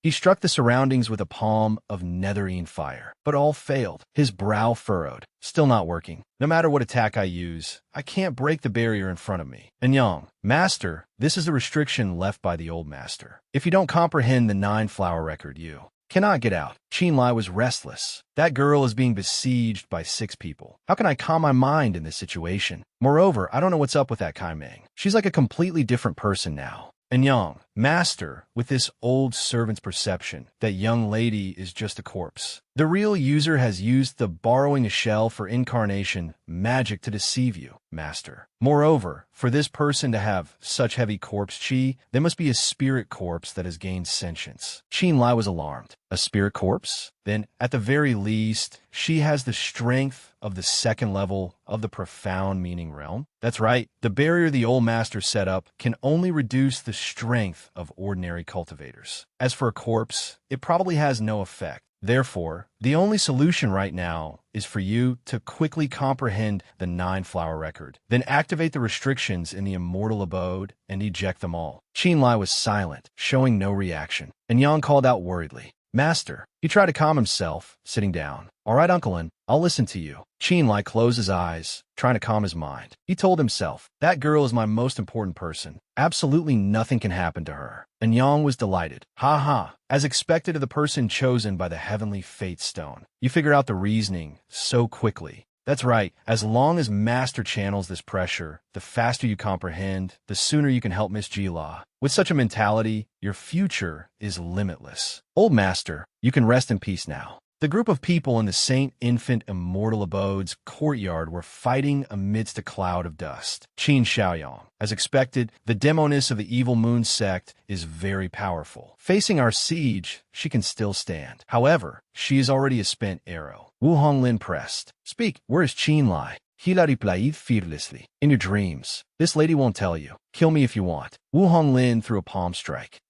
He struck the surroundings with a palm of netherine fire, but all failed. His brow furrowed. Still not working. No matter what attack I use, I can't break the barrier in front of me. And Yang, Master, this is a restriction left by the old master. If you don't comprehend the 9-flower record, you cannot get out. Qinlai was restless. That girl is being besieged by 6 people. How can I calm my mind in this situation? Moreover, I don't know what's up with that Kai Meng. She's like a completely different person now. And Yang, Master, with this old servant's perception that young lady is just a corpse. The real user has used the borrowing a shell for incarnation magic to deceive you, Master. Moreover, for this person to have such heavy corpse chi, there must be a spirit corpse that has gained sentience. Qinlai was alarmed. A spirit corpse? Then, at the very least, she has the strength of the 2nd level of the profound meaning realm. That's right, the barrier the old master set up can only reduce the strength of ordinary cultivators. As for a corpse, it probably has no effect. Therefore, the only solution right now is for you to quickly comprehend the 9-flower record, then activate the restrictions in the immortal abode and eject them all. Qin Lai was silent, showing no reaction, and Yang called out worriedly, "Master." He tried to calm himself, sitting down. "All right, Uncle In, I'll listen to you." Qin Lai closed his eyes, trying to calm his mind. He told himself, "That girl is my most important person. Absolutely nothing can happen to her." And Yang was delighted. "Ha ha, as expected of the person chosen by the heavenly fate stone. You figure out the reasoning so quickly." That's right. As long as Master channels this pressure, the faster you comprehend, the sooner you can help Miss Jila. With such a mentality, your future is limitless. Old Master, you can rest in peace now. The group of people in the Saint Infant Immortal Abode's courtyard were fighting amidst a cloud of dust. Qin Xiaoyang. As expected, the demoness of the Evil Moon sect is very powerful. Facing our siege, she can still stand. However, she is already a spent arrow. Wu Honglin pressed. "Speak, where is Qin Lai?" Hila replied fearlessly. "In your dreams. This lady won't tell you. Kill me if you want." Wu Honglin threw a palm strike.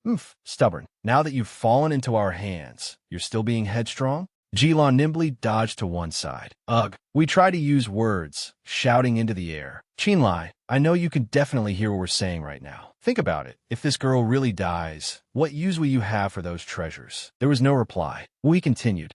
Stubborn. Now that you've fallen into our hands, you're still being headstrong? Jila nimbly dodged to one side. "Ugh, we try to use words, shouting into the air. Qin Lai, I know you can definitely hear what we're saying right now. Think about it. If this girl really dies, what use will you have for those treasures?" There was no reply. Wu continued.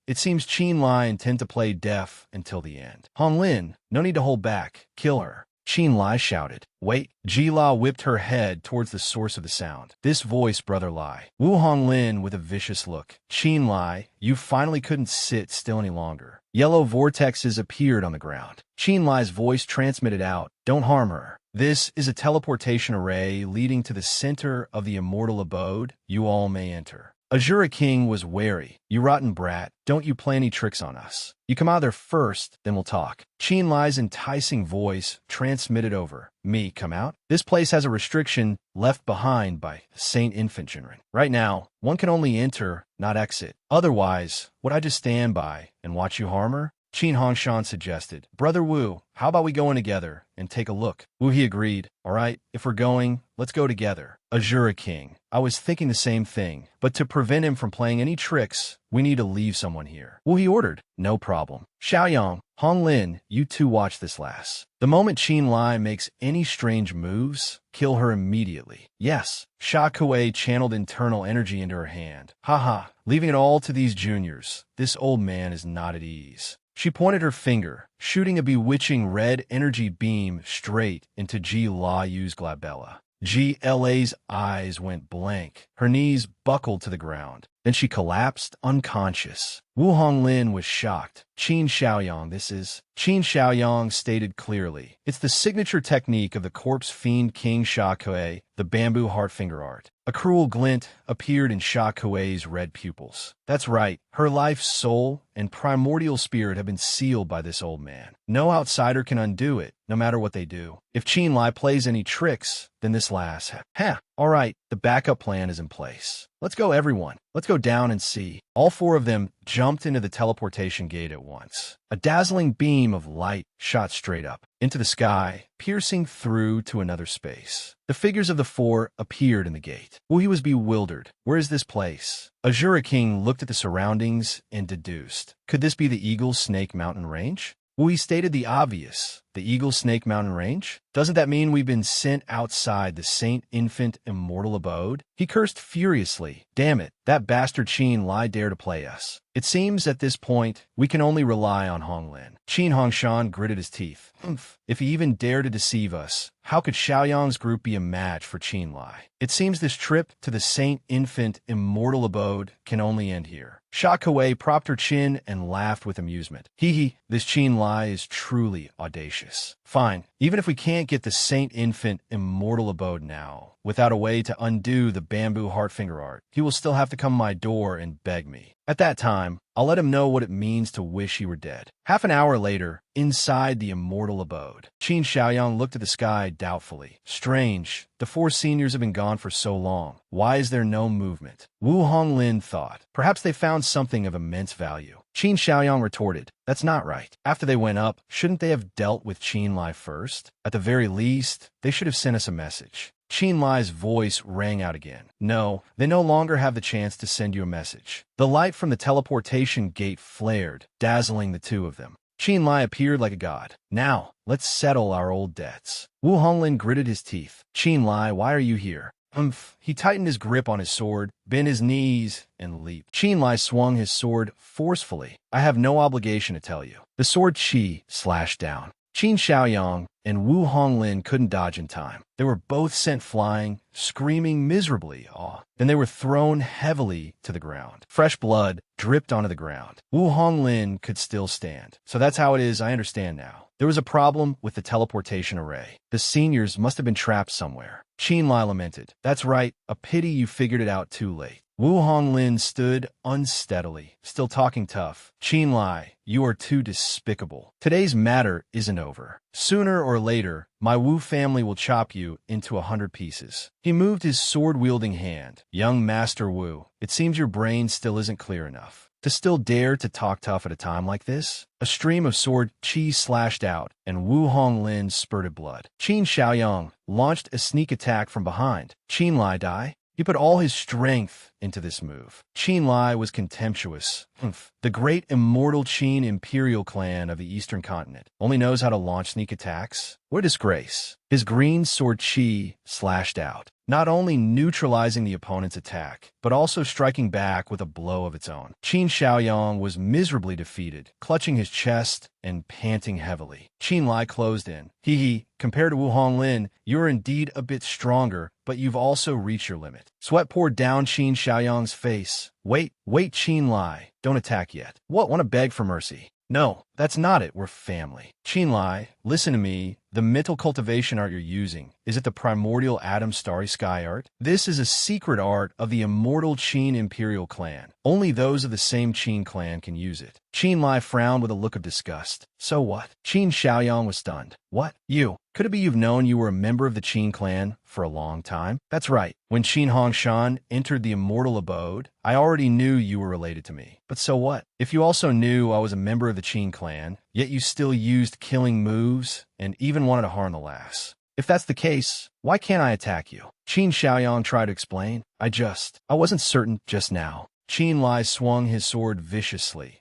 It seems Qin Lai intend to play deaf until the end. Honglin, no need to hold back. Kill her." Qin Lai shouted. "Wait." Jila whipped her head towards the source of the sound. "This voice, Brother Lai." Wu Honglin with a vicious look. "Qin Lai, you finally couldn't sit still any longer." Yellow vortexes appeared on the ground. Qin Lai's voice transmitted out, "Don't harm her. This is a teleportation array leading to the center of the immortal abode. You all may enter." Azura King was wary. "You rotten brat, don't you play any tricks on us. You come out there first, then we'll talk." Qin Lai's enticing voice transmitted over. "Me come out? This place has a restriction left behind by Saint Infant Jinren. Right now, one can only enter, not exit. Otherwise, would I just stand by and watch you harm her?" Qin Hongshan suggested. "Brother Wu, how about we go in together and take a look?" Wu He agreed. "All right, if we're going, let's go together." Azura King. "I was thinking the same thing, but to prevent him from playing any tricks, we need to leave someone here." Wu He ordered. "No problem. Xiaoyang, Honglin, you two watch this lass. The moment Qin Lai makes any strange moves, kill her immediately." "Yes." Sha Kuei channeled internal energy into her hand. "Haha, leaving it all to these juniors. This old man is not at ease." She pointed her finger, shooting a bewitching red energy beam straight into Ji La Yu's glabella. GLA's eyes went blank. Her knees buckled to the ground. Then she collapsed unconscious. Wu Honglin was shocked. "Qin Xiaoyang, this is..." Qin Xiaoyang stated clearly. "It's the signature technique of the corpse fiend King Sha Kuei, the bamboo heart finger art." A cruel glint appeared in Sha Kuei's red pupils. "That's right. Her life, soul, and primordial spirit have been sealed by this old man. No outsider can undo it, no matter what they do. If Qin Lai plays any tricks, then this lass... All right, the backup plan is in place. Let's go, everyone. Let's go down and see." All four of them jumped into the teleportation gate at once. A dazzling beam of light shot straight up into the sky, piercing through to another space. The figures of the four appeared in the gate. Wu He was bewildered. "Where is this place?" Azura King looked at the surroundings and deduced. Could this be the Eagle Snake Mountain Range? Wu He stated the obvious. The Eagle Snake Mountain Range? Doesn't that mean we've been sent outside the Saint Infant Immortal Abode? He cursed furiously. Damn it, that bastard Qin Lai dare to play us. It seems at this point, we can only rely on Honglin. Qin Hongshan gritted his teeth. If he even dared to deceive us, how could Xiaoyang's group be a match for Qin Lai? It seems this trip to the Saint Infant Immortal Abode can only end here. Sha Kuei propped her chin and laughed with amusement. Hee, this Qin Lai is truly audacious. Fine, even if we can't get the Saint Infant Immortal Abode now, without a way to undo the bamboo heart finger art, he will still have to come to my door and beg me. At that time, I'll let him know what it means to wish he were dead. Half an hour later, inside the immortal abode, Qin Xiaoyang looked at the sky doubtfully. Strange, the four seniors have been gone for so long. Why is there no movement? Wu Honglin thought. Perhaps they found something of immense value. Qin Xiaoyang retorted. That's not right. After they went up, shouldn't they have dealt with Qin Lai first? At the very least, they should have sent us a message. Qin Lai's voice rang out again. No, they no longer have the chance to send you a message. The light from the teleportation gate flared, dazzling the two of them. Qin Lai appeared like a god. Now, let's settle our old debts. Wu Honglin gritted his teeth. Qin Lai, why are you here? He tightened his grip on his sword, bent his knees, and leaped. Qin Lai swung his sword forcefully. I have no obligation to tell you. The sword Qi slashed down. Qin Xiaoyang and Wu Honglin couldn't dodge in time. They were both sent flying, screaming miserably. Then they were thrown heavily to the ground. Fresh blood dripped onto the ground. Wu Honglin could still stand. So that's how it is, I understand now. There was a problem with the teleportation array. The seniors must have been trapped somewhere. Qin Lai lamented. That's right, a pity you figured it out too late. Wu Honglin stood unsteadily, still talking tough. Qin Lai, you are too despicable. Today's matter isn't over. Sooner or later, my Wu family will chop you into 100 pieces. He moved his sword-wielding hand. Young Master Wu, it seems your brain still isn't clear enough to still dare to talk tough at a time like this? A stream of sword Qi slashed out, and Wu Honglin spurted blood. Qin Xiaoyang launched a sneak attack from behind. Qin Lai die? He put all his strength into this move. Qin Lai was contemptuous. The great immortal Qin imperial clan of the eastern continent only knows how to launch sneak attacks? What a disgrace. His green sword Qi slashed out, not only neutralizing the opponent's attack, but also striking back with a blow of its own. Qin Xiaoyang was miserably defeated, clutching his chest and panting heavily. Qin Lai closed in. Compared to Wu Honglin, you're indeed a bit stronger, but you've also reached your limit. Sweat poured down Qin Xiaoyang's face. Wait, Qin Lai, don't attack yet. What, want to beg for mercy? No, that's not it, we're family. Qin Lai, listen to me. The mental cultivation art you're using, is it the primordial Atom Starry Sky art? This is a secret art of the immortal Qin imperial clan. Only those of the same Qin clan can use it. Qin Lai frowned with a look of disgust. So what? Qin Xiaoyang was stunned. What? You? Could it be you've known you were a member of the Qin clan for a long time? That's right. When Qin Hongshan entered the immortal abode, I already knew you were related to me. But so what? If you also knew I was a member of the Qin clan, yet you still used killing moves and even wanted to harm the lass. If that's the case, why can't I attack you? Qin Xiaoyang tried to explain. I wasn't certain just now. Qin Lai swung his sword viciously.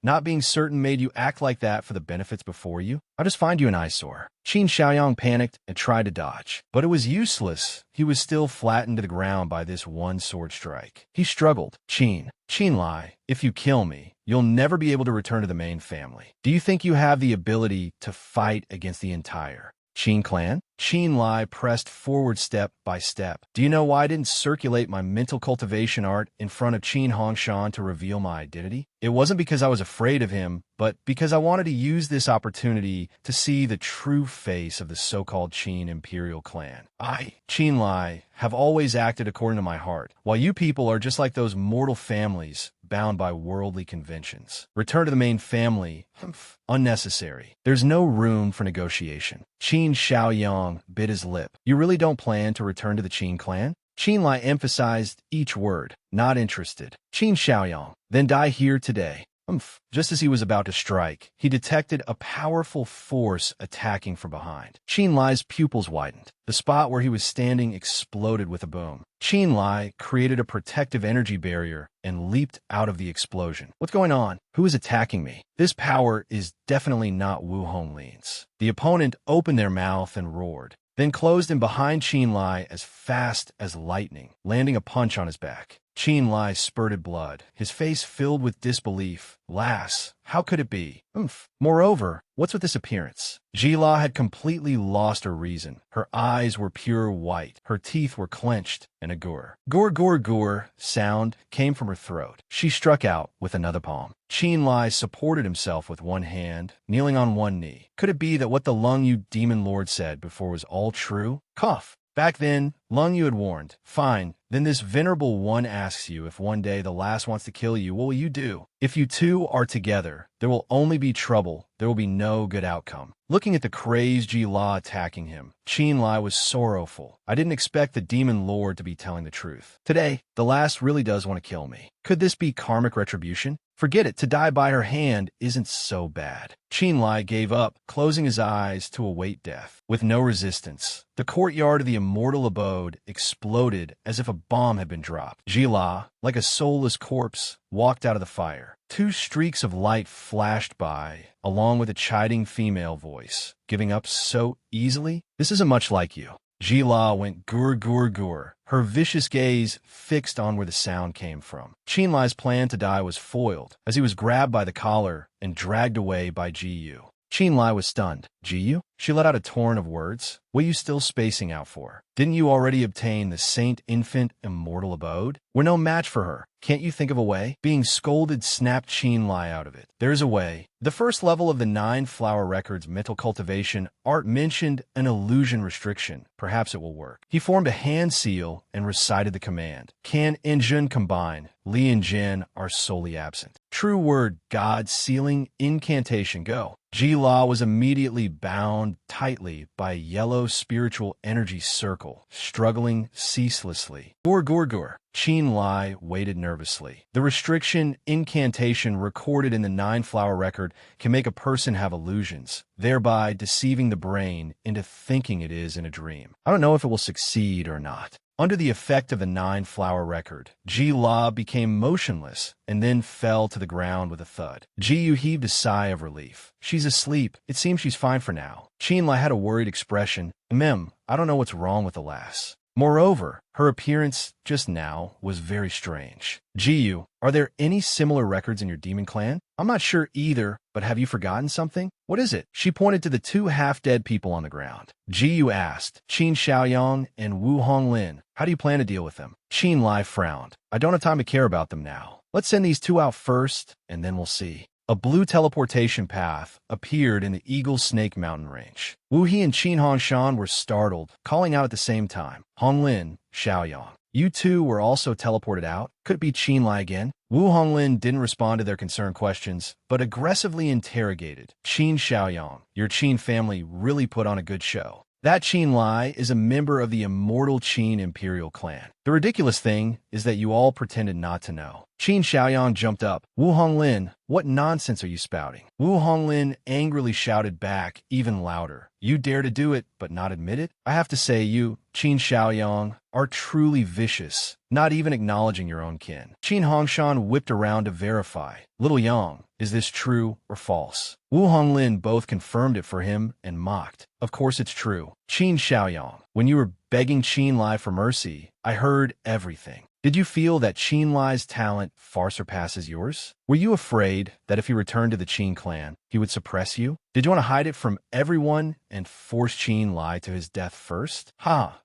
Not being certain made you act like that for the benefits before you? I'll just find you an eyesore. Qin Xiaoyang panicked and tried to dodge. But it was useless. He was still flattened to the ground by this one sword strike. He struggled. Qin Lai, if you kill me, you'll never be able to return to the main family. Do you think you have the ability to fight against the entire Qin clan? Qin Lai pressed forward step by step. Do you know why I didn't circulate my mental cultivation art in front of Qin Hongshan to reveal my identity? It wasn't because I was afraid of him, but because I wanted to use this opportunity to see the true face of the so-called Qin imperial clan. I, Qin Lai, have always acted according to my heart, while you people are just like those mortal families bound by worldly conventions. Return to the main family. Unnecessary. There's no room for negotiation. Qin Xiaoyang bit his lip. You really don't plan to return to the Qin clan? Qin Lai emphasized each word. Not interested. Qin Xiaoyang, then die here today. Just as he was about to strike, he detected a powerful force attacking from behind. Qin Lai's pupils widened. The spot where he was standing exploded with a boom. Qin Lai created a protective energy barrier and leaped out of the explosion. What's going on? Who is attacking me? This power is definitely not Wu Honglin's. The opponent opened their mouth and roared, then closed in behind Qin Lai as fast as lightning, landing a punch on his back. Qin Lai spurted blood, his face filled with disbelief. Lass, how could it be? Moreover, what's with this appearance? Jila had completely lost her reason. Her eyes were pure white, her teeth were clenched, and a gur sound came from her throat. She struck out with another palm. Qin Lai supported himself with one hand, kneeling on one knee. Could it be that what the Lung Yu demon lord said before was all true? Cough. Back then, Lung Yu had warned. Fine. Then this venerable one asks you if one day the last wants to kill you, what will you do? If you two are together, there will only be trouble. There will be no good outcome. Looking at the crazed Ji-La attacking him, Qin-Lai was sorrowful. I didn't expect the demon lord to be telling the truth. Today, the last really does want to kill me. Could this be karmic retribution? Forget it, to die by her hand isn't so bad. Qin-Lai gave up, closing his eyes to await death. With no resistance, the courtyard of the immortal abode exploded as if a bomb had been dropped. Ji-La, like a soulless corpse, walked out of the fire. Two streaks of light flashed by, along with a chiding female voice. Giving up so easily? This isn't much like you. Ji-La went gur gur gur, her vicious gaze fixed on where the sound came from. Qin-Lai's plan to die was foiled, as he was grabbed by the collar and dragged away by Ji-Yu. Qin-Lai was stunned. Ji-Yu? She let out a torrent of words. What are you still spacing out for? Didn't you already obtain the Saint Infant Immortal Abode? We're no match for her. Can't you think of a way? Being scolded snapped Qin-Lai out of it. There's a way. The first level of the 9 Flower Records mental cultivation, Art mentioned an illusion restriction. Perhaps it will work. He formed a hand seal and recited the command. Can and Jin combine? Li and Jin are solely absent. True word, God, sealing, incantation, go. Ji-La was immediately bound tightly by a yellow spiritual energy circle, struggling ceaselessly. Gur gur gur. Qin-Lai waited nervously. The restriction incantation recorded in the 9 Flower Record can make a person have illusions, thereby deceiving the brain into thinking it is in a dream. I don't know if it will succeed or not. Under the effect of the 9 Flower Record, Ji-La became motionless and then fell to the ground with a thud. Ji-Yu heaved a sigh of relief. She's asleep. It seems she's fine for now. Qin-Lai had a worried expression. I don't know what's wrong with the lass. Moreover, her appearance just now was very strange. Ji-Yu, are there any similar records in your demon clan? I'm not sure either, but have you forgotten something? What is it? She pointed to the 2 half-dead people on the ground. Ji-Yu asked, Qin Xiaoyang and Wu Honglin, how do you plan to deal with them? Qin-Lai frowned. I don't have time to care about them now. Let's send these 2 out first, and then we'll see. A blue teleportation path appeared in the Eagle Snake Mountain range. Wu He and Qin Hongshan were startled, calling out at the same time. Honglin, Xiaoyang. You two were also teleported out? Could it be Qin-Lai again? Wu Honglin didn't respond to their concerned questions, but aggressively interrogated. Qin Xiaoyang, your Qin family really put on a good show. That Qin-Lai is a member of the immortal Qin Imperial clan. The ridiculous thing is that you all pretended not to know. Qin Xiaoyang jumped up. Wu Honglin, what nonsense are you spouting? Wu Honglin angrily shouted back, even louder. You dare to do it, but not admit it? I have to say you, Qin Xiaoyang, are truly vicious, not even acknowledging your own kin. Qin Hongshan whipped around to verify. Little Yang, is this true or false? Wu Honglin both confirmed it for him and mocked. Of course it's true. Qin Xiaoyang, when you were begging Qin-Lai for mercy, I heard everything. Did you feel that Qin-Lai's talent far surpasses yours? Were you afraid that if he returned to the Qin clan, he would suppress you? Did you want to hide it from everyone and force Qin-Lai to his death first?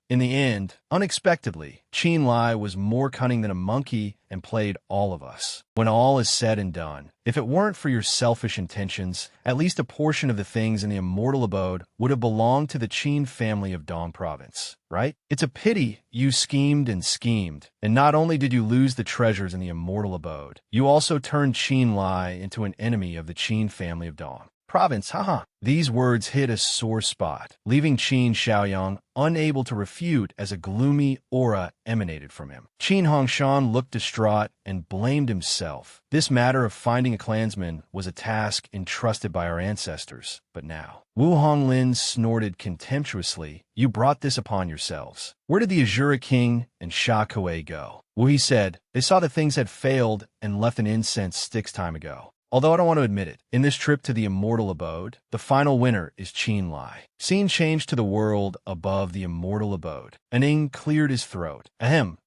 In the end, unexpectedly, Qin-Lai was more cunning than a monkey and played all of us. When all is said and done, if it weren't for your selfish intentions, at least a portion of the things in the immortal abode would have belonged to the Qin family of Dong Province, right? It's a pity you schemed, and not only did you lose the treasures in the immortal abode, you also turned Qin-Lai into an enemy of the Qin family of Dong Province, These words hit a sore spot, leaving Qin Xiaoyang unable to refute as a gloomy aura emanated from him. Qin Hongshan looked distraught and blamed himself. This matter of finding a clansman was a task entrusted by our ancestors, but now. Wu Honglin snorted contemptuously. You brought this upon yourselves. Where did the Azura King and Sha Kuei go? Wu He said, they saw that things had failed and left an incense sticks time ago. Although I don't want to admit it, in this trip to the immortal abode, the final winner is Qin-Lai. Scene changed to the world above the immortal abode. Aning cleared his throat.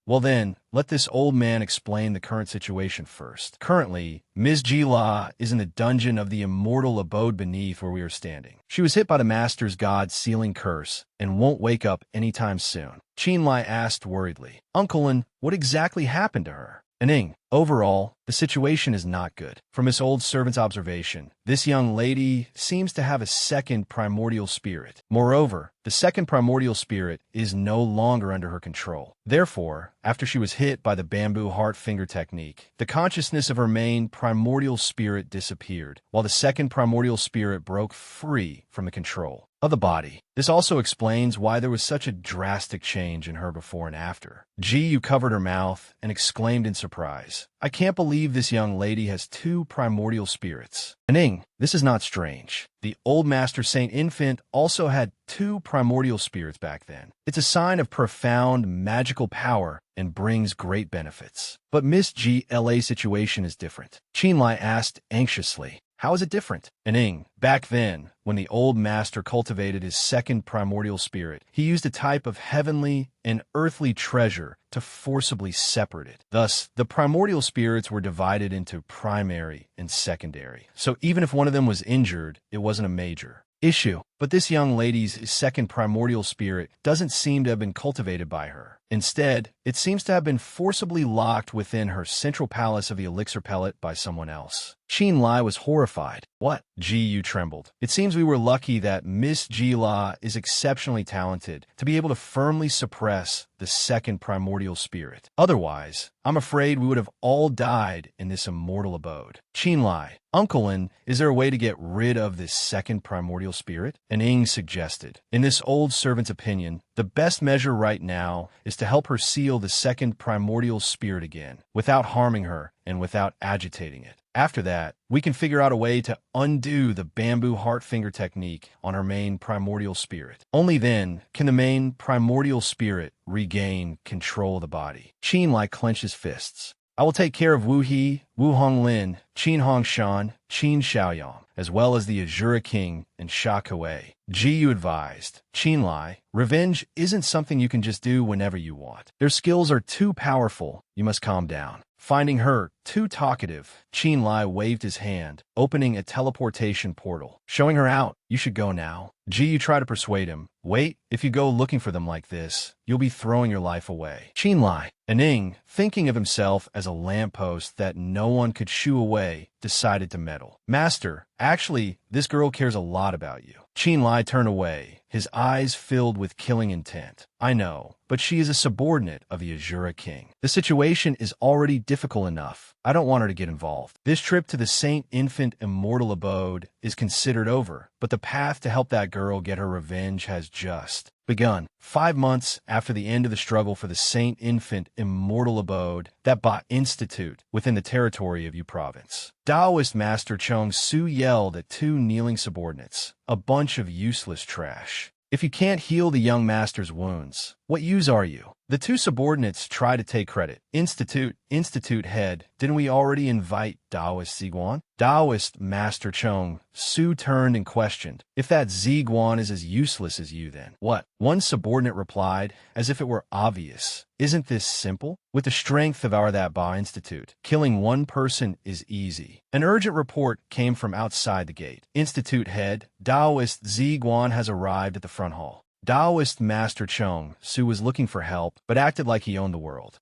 Well then, let this old man explain the current situation first. Currently, Ms. Ji-La is in the dungeon of the immortal abode beneath where we are standing. She was hit by the Master's God's sealing curse and won't wake up anytime soon. Qin-Lai asked worriedly, Uncle, and what exactly happened to her? Ning. Overall, the situation is not good. From this old servant's observation, this young lady seems to have a second primordial spirit. Moreover, the second primordial spirit is no longer under her control. Therefore, after she was hit by the bamboo heart finger technique, the consciousness of her main primordial spirit disappeared, while the second primordial spirit broke free from the control of the body. This also explains why there was such a drastic change in her before and after. Ji covered her mouth and exclaimed in surprise, "I can't believe this young lady has two primordial spirits." Ning, this is not strange. The old Master Saint Infant also had two primordial spirits back then. It's a sign of profound magical power and brings great benefits. But Miss GLA's situation is different. Qinlai asked anxiously, "How is it different?" Ning, back then, when the old master cultivated his second primordial spirit, he used a type of heavenly and earthly treasure to forcibly separate it. Thus, the primordial spirits were divided into primary and secondary. So even if one of them was injured, it wasn't a major issue. But this young lady's second primordial spirit doesn't seem to have been cultivated by her. Instead, it seems to have been forcibly locked within her central palace of the elixir pellet by someone else. Qinlai was horrified. "What?" Ji trembled. "It seems we were lucky that Miss Jila is exceptionally talented to be able to firmly suppress the second primordial spirit. Otherwise, I'm afraid we would have all died in this immortal abode." Qinlai, "Uncle, and is there a way to get rid of this second primordial spirit?" Ning suggested. In this old servant's opinion, the best measure right now is to help her seal the second primordial spirit again, without harming her and without agitating it. After that, we can figure out a way to undo the bamboo heart finger technique on her main primordial spirit. Only then can the main primordial spirit regain control of the body. Qinlai clenched his fists. "I will take care of Wu He, Wu Honglin, Qin Hongshan, Qin Xiaoyang, as well as the Azura King and Sha Kuei." Ji advised. "Qinlai, revenge isn't something you can just do whenever you want. Their skills are too powerful. You must calm down." Finding her too talkative, Qinlai waved his hand, opening a teleportation portal. Showing her out, "You should go now." Ji tried to persuade him. "Wait, if you go looking for them like this, you'll be throwing your life away." Qinlai, Ning, thinking of himself as a lamppost that no one could shoo away, decided to meddle. "Master, actually, this girl cares a lot about you." Qinlai turned away, his eyes filled with killing intent. "I know, but she is a subordinate of the Azura King. The situation is already difficult enough. I don't want her to get involved. This trip to the Saint Infant Immortal Abode is considered over, but the path to help that girl get her revenge has just begun." 5 months after the end of the struggle for the Saint Infant Immortal Abode, that Ba Institute within the territory of Yu Province, Taoist Master Chong Su yelled at 2 kneeling subordinates, "A bunch of useless trash. If you can't heal the young master's wounds, what use are you?" The 2 subordinates tried to take credit. Institute head, "Didn't we already invite Taoist Ziguan?" Taoist Master Chong Su turned and questioned, "If that Ziguan is as useless as you, then what?" One subordinate replied, as if it were obvious, "Isn't this simple? With the strength of our that Ba Institute, killing one person is easy." An urgent report came from outside the gate. Institute head, "Taoist Ziguan has arrived at the front hall." Taoist Master Chong Su was looking for help, but acted like he owned the world.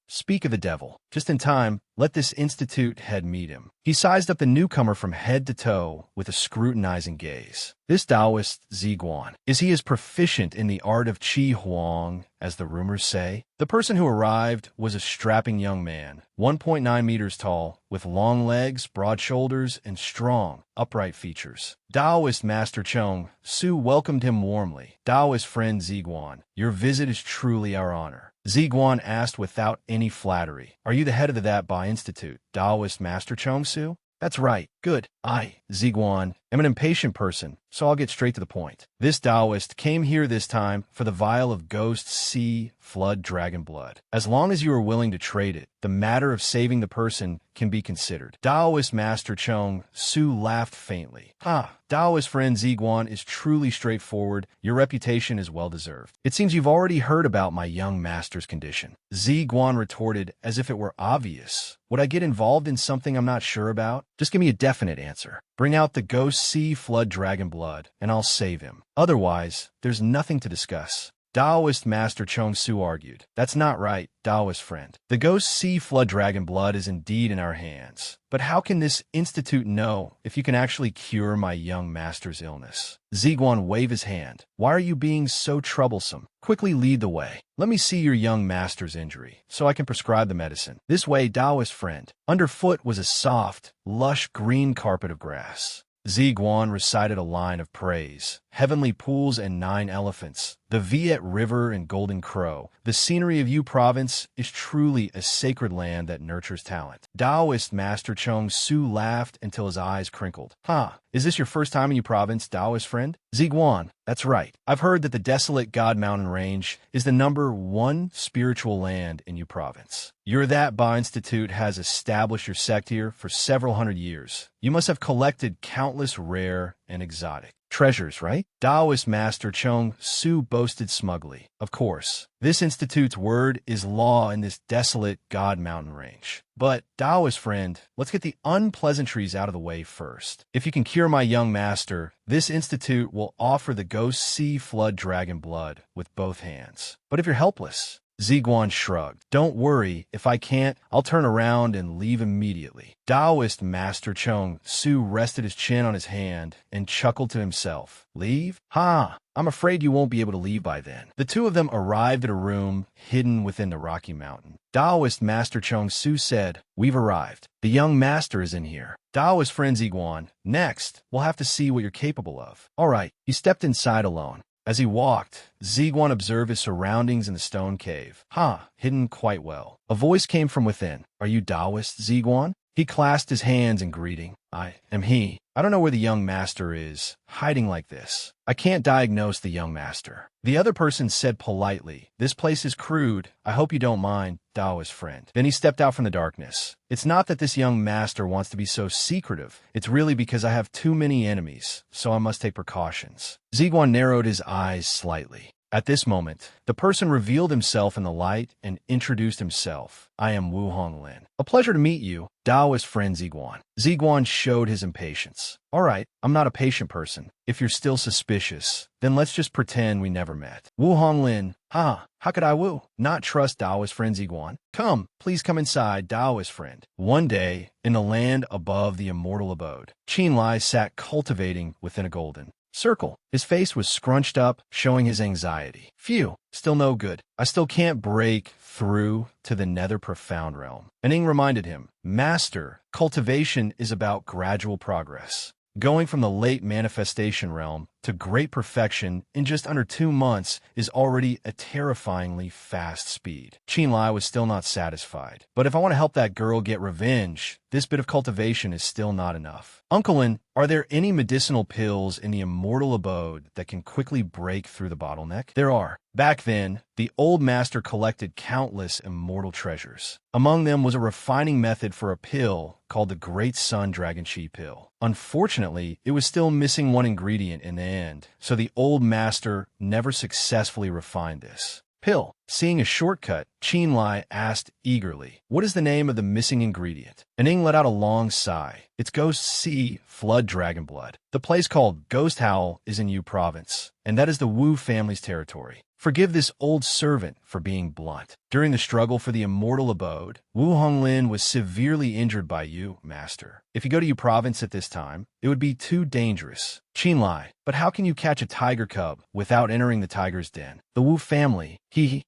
Speak of the devil. Just in time, let this institute head meet him. He sized up the newcomer from head to toe with a scrutinizing gaze. "This Taoist Ziguan, is he as proficient in the art of Qi Huang as the rumors say?" The person who arrived was a strapping young man, 1.9 meters tall, with long legs, broad shoulders, and strong, upright features. Taoist Master Chong Su welcomed him warmly. "Taoist friend Ziguan, your visit is truly our honor." Ziguan asked without any flattery, "Are you the head of the That Ba Institute?" Taoist Master Chong Su, "That's right. Good. I, Ziguan, am an impatient person, so I'll get straight to the point. This Taoist came here this time for the vial of Ghost Sea Flood Dragon Blood. As long as you are willing to trade it, the matter of saving the person can be considered." Taoist Master Chong Su laughed faintly. Taoist friend Ziguan is truly straightforward. Your reputation is well-deserved. It seems you've already heard about my young master's condition." Ziguan retorted as if it were obvious. "Would I get involved in something I'm not sure about? Just give me a definite answer. Bring out the Ghost Sea Flood Dragon Blood, and I'll save him. Otherwise, there's nothing to discuss." Taoist Master Chong Su argued. That's not right, Taoist friend. The ghost sea flood dragon blood is indeed in our hands. But how can this institute know if you can actually cure my young master's illness? Ziguan waved his hand. Why are you being so troublesome? Quickly lead the way. Let me see your young master's injury, so I can prescribe the medicine. This way, Taoist friend. Underfoot was a soft, lush green carpet of grass. Ziguan recited a line of praise. Heavenly pools and 9 elephants, the Viet River and Golden Crow. The scenery of Yu Province is truly a sacred land that nurtures talent. Taoist Master Chong Su laughed until his eyes crinkled. Is this your first time in Yu Province, Taoist friend? Ziguan, that's right. I've heard that the desolate God Mountain Range is the #1 spiritual land in Yu Province. Your That Ba Institute has established your sect here for several hundred years. You must have collected countless rare and exotic treasures, right? Taoist Master Chong Su boasted smugly. Of course, this institute's word is law in this desolate God Mountain Range. But, Taoist friend, let's get the unpleasantries out of the way first. If you can cure my young master, this institute will offer the ghost sea flood dragon blood with both hands. But if you're helpless, Ziguan shrugged. Don't worry, if I can't, I'll turn around and leave immediately. Taoist Master Chong Su rested his chin on his hand and chuckled to himself. Leave? I'm afraid you won't be able to leave by then. The two of them arrived at a room hidden within the Rocky Mountain. Taoist Master Chong Su said, We've arrived. The young master is in here. Taoist friend Ziguan, next, we'll have to see what you're capable of. All right, he stepped inside alone. As he walked, Ziguan observed his surroundings in the stone cave. Hidden quite well. A voice came from within. Are you Taoist, Ziguan? He clasped his hands in greeting. I am he. I don't know where the young master is, hiding like this. I can't diagnose the young master. The other person said politely, This place is crude. I hope you don't mind, Taoist friend. Then he stepped out from the darkness. It's not that this young master wants to be so secretive. It's really because I have too many enemies, so I must take precautions. Ziguan narrowed his eyes slightly. At this moment, the person revealed himself in the light and introduced himself. I am Wu Honglin. A pleasure to meet you, Taoist friend Ziguan. Ziguan showed his impatience. All right, I'm not a patient person. If you're still suspicious, then let's just pretend we never met. Wu Honglin. How could I not trust Taoist friend Ziguan? Please come inside, Taoist friend. One day, in the land above the immortal abode, Qin Lai sat cultivating within a golden circle. His face was scrunched up, showing his anxiety. Phew, still no good. I still can't break through to the nether profound realm. Ning reminded him, Master, cultivation is about gradual progress. Going from the late manifestation realm to great perfection in just under 2 months is already a terrifyingly fast speed. Qin Lai was still not satisfied. But if I want to help that girl get revenge, this bit of cultivation is still not enough. Uncle, are there any medicinal pills in the immortal abode that can quickly break through the bottleneck? There are. Back then, the old master collected countless immortal treasures. Among them was a refining method for a pill called the Great Sun Dragon Chi pill. Unfortunately, it was still missing one ingredient in the end, so the old master never successfully refined this pill. Seeing a shortcut, Qin Lai asked eagerly, What is the name of the missing ingredient? Ning let out a long sigh. It's Ghost Sea Flood Dragon Blood. The place called Ghost Howl is in Yu Province, and that is the Wu family's territory. Forgive this old servant for being blunt. During the struggle for the immortal abode, Wu Honglin was severely injured by you, Master. If you go to Yu Province at this time, it would be too dangerous. Qin Lai, but how can you catch a tiger cub without entering the tiger's den? The Wu family.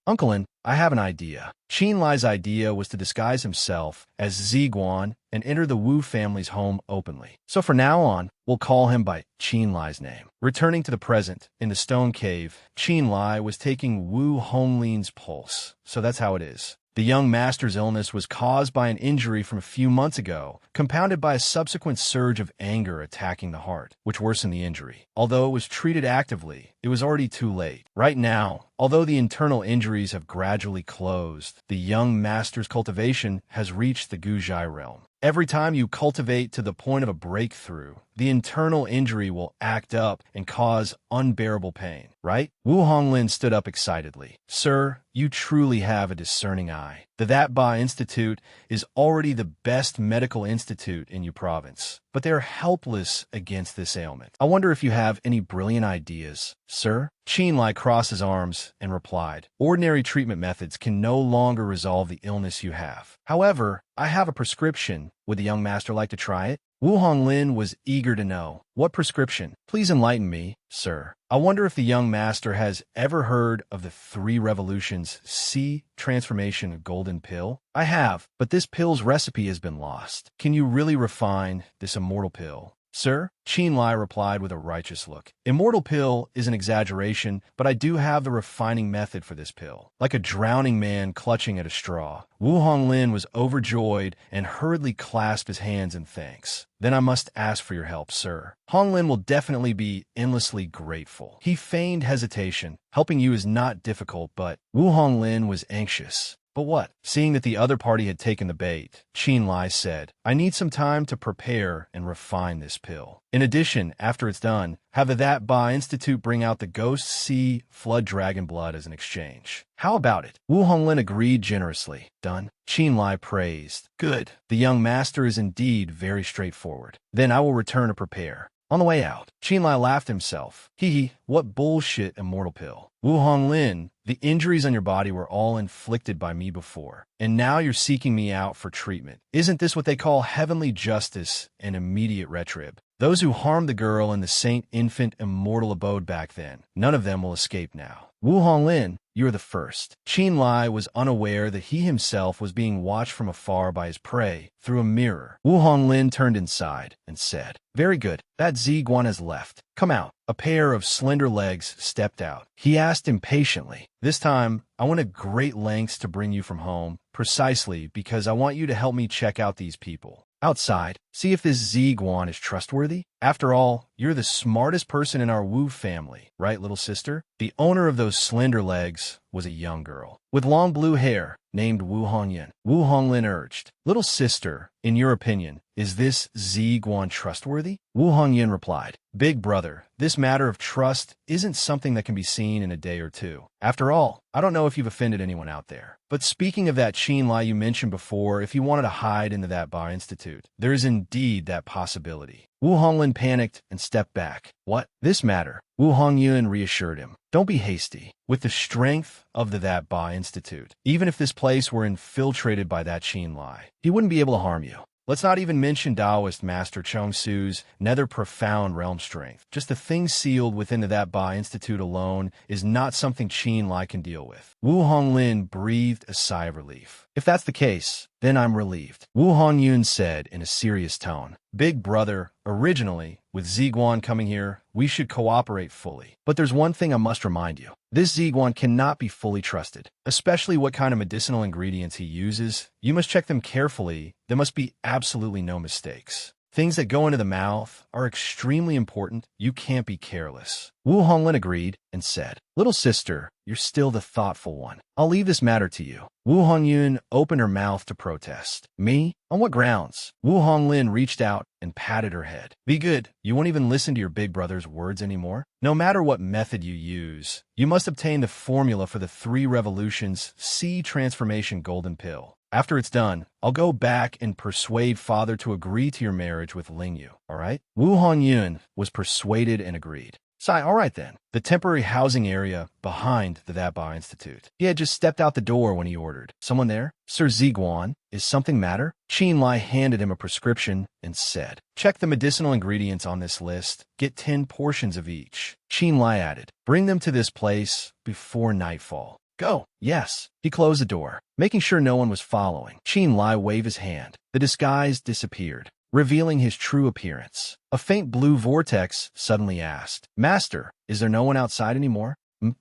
Uncle, I have an idea. Qin Lai's idea was to disguise himself as Ziguan and enter the Wu family's home openly. So from now on, we'll call him by Qin Lai's name. Returning to the present, in the stone cave, Qin Lai was taking Wu Honglin's pulse. So that's how it is. The young master's illness was caused by an injury from a few months ago, compounded by a subsequent surge of anger attacking the heart, which worsened the injury. Although it was treated actively, it was already too late. Right now, although the internal injuries have gradually closed, the young master's cultivation has reached the Guzhai realm. Every time you cultivate to the point of a breakthrough, the internal injury will act up and cause unbearable pain, right? Wu Honglin stood up excitedly. Sir, you truly have a discerning eye. The That Ba Institute is already the best medical institute in your province, but they are helpless against this ailment. I wonder if you have any brilliant ideas, sir? Qin Lai crossed his arms and replied, ordinary treatment methods can no longer resolve the illness you have. However, I have a prescription. Would the young master like to try it? Wu Honglin was eager to know. What prescription? Please enlighten me, sir. I wonder if the young master has ever heard of the 3 revolutions C transformation golden pill? I have, but this pill's recipe has been lost. Can you really refine this immortal pill? Sir, Qin Lai replied with a righteous look. Immortal pill is an exaggeration, but I do have the refining method for this pill. Like a drowning man clutching at a straw, Wu Honglin was overjoyed and hurriedly clasped his hands in thanks. Then I must ask for your help, sir. Honglin will definitely be endlessly grateful. He feigned hesitation. Helping you is not difficult, but Wu Honglin was anxious. But what? Seeing that the other party had taken the bait, Qin Lai said, I need some time to prepare and refine this pill. In addition, after it's done, have the That Ba Institute bring out the Ghost Sea Flood Dragon Blood as an exchange. How about it? Wu Honglin agreed generously. Done. Qin Lai praised. Good. The young master is indeed very straightforward. Then I will return to prepare. On the way out, Qin Lai laughed himself. Hee, what bullshit immortal pill. Wu Honglin, the injuries on your body were all inflicted by me before, and now you're seeking me out for treatment. Isn't this what they call heavenly justice and immediate retrib? Those who harmed the girl in the Saint Infant Immortal Abode back then, none of them will escape now. Wu Honglin, you're the first. Qin Lai was unaware that he himself was being watched from afar by his prey through a mirror. Wu Honglin turned inside and said, Very good, that Ziguan has left. Come out. A pair of slender legs stepped out. He asked impatiently, This time, I went to great lengths to bring you from home, precisely because I want you to help me check out these people. Outside, see if this Ziguan is trustworthy. After all, you're the smartest person in our Wu family, right, little sister? The owner of those slender legs was a young girl with long blue hair named Wu Hongyan. Wu Honglin urged, Little sister, in your opinion, is this Ziguan trustworthy? Wu Hongyan replied, Big brother, this matter of trust isn't something that can be seen in a day or two. After all, I don't know if you've offended anyone out there. But speaking of that Qin Lai you mentioned before, if you wanted to hide into that Ba Institute, there is indeed that possibility. Wu Honglin panicked and stepped back. What? This matter? Wu Hongyun reassured him. Don't be hasty. With the strength of the That Ba Institute, even if this place were infiltrated by that Qin Lai, he wouldn't be able to harm you. Let's not even mention Taoist Master Chong Su's nether profound realm strength. Just the thing sealed within the That Ba Institute alone is not something Qin Lai can deal with. Wu Honglin breathed a sigh of relief. If that's the case, then I'm relieved. Wu Hongyun said in a serious tone. Big brother, originally, with Ziguan coming here, we should cooperate fully. But there's one thing I must remind you. This Ziguan cannot be fully trusted, especially what kind of medicinal ingredients he uses. You must check them carefully. There must be absolutely no mistakes. Things that go into the mouth are extremely important. You can't be careless. Wu Honglin agreed and said, Little sister, you're still the thoughtful one. I'll leave this matter to you. Wu Hongyun opened her mouth to protest. Me? On what grounds? Wu Honglin reached out and patted her head. Be good. You won't even listen to your big brother's words anymore? No matter what method you use, you must obtain the formula for the 3 revolutions C transformation golden pill. After it's done, I'll go back and persuade father to agree to your marriage with Lingyu, all right? Wu Hongyun was persuaded and agreed. Sai, all right then. The temporary housing area behind the That Ba Institute. He had just stepped out the door when he ordered. Someone there? Sir Ziguan, is something matter? Qin Lai handed him a prescription and said, Check the medicinal ingredients on this list. Get 10 portions of each. Qin Lai added, Bring them to this place before nightfall. Go. Yes. He closed the door, making sure no one was following. Qin Lai waved his hand. The disguise disappeared, revealing his true appearance. A faint blue vortex suddenly asked, Master, is there no one outside anymore?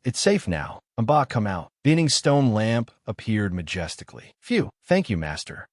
It's safe now. Amba, come out. The Inning's stone lamp appeared majestically. Phew, thank you, Master.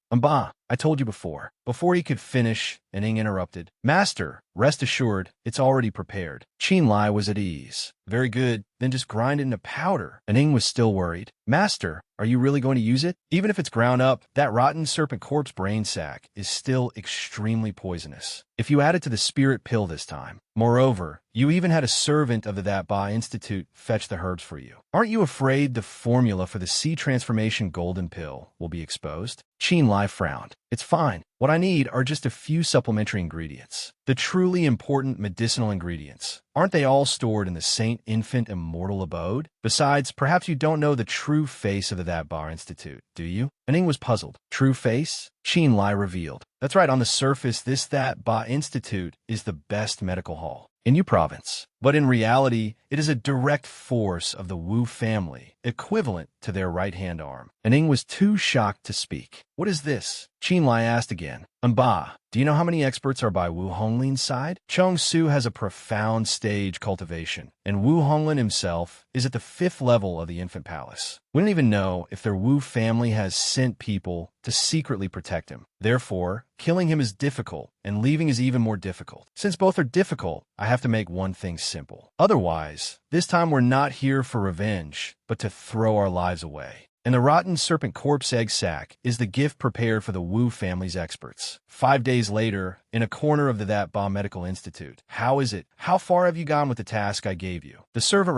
I told you before. Before he could finish, Inning interrupted. Master, rest assured, it's already prepared. Qinlai was at ease. Very good, then just grind it into powder. Inning was still worried. Master, are you really going to use it? Even if it's ground up, that rotten serpent corpse brain sac is still extremely poisonous. If you add it to the spirit pill this time. Moreover, you even had a servant of the That Ba Institute fetch the herbs for you. Aren't you afraid the formula for the sea transformation golden pill will be exposed? Qinlai frowned. It's fine. What I need are just a few supplementary ingredients. The truly important medicinal ingredients. Aren't they all stored in the Saint Infant Immortal Abode? Besides, perhaps you don't know the true face of the That Bar Institute, do you? Inning was puzzled. True face? Qinlai revealed. That's right, on the surface, this That Ba Institute is the best medical hall in Yu Province. But in reality, it is a direct force of the Wu family, equivalent to their right-hand arm. Inning was too shocked to speak. What is this? Qinlai asked again. Do you know how many experts are by Wu Honglin's side? Chong Su has a profound stage cultivation, and Wu Honglin himself is at the 5th level of the Infant Palace. We don't even know if their Wu family has sent people to secretly protect him. Therefore, killing him is difficult, and leaving is even more difficult. Since both are difficult, I have to make one thing simple. Otherwise, this time we're not here for revenge, but to throw our lives away. And the rotten serpent corpse egg sac is the gift prepared for the Wu family's experts. 5 days later, in a corner of the That Ba Medical Institute. How is it? How far have you gone with the task I gave you? The servant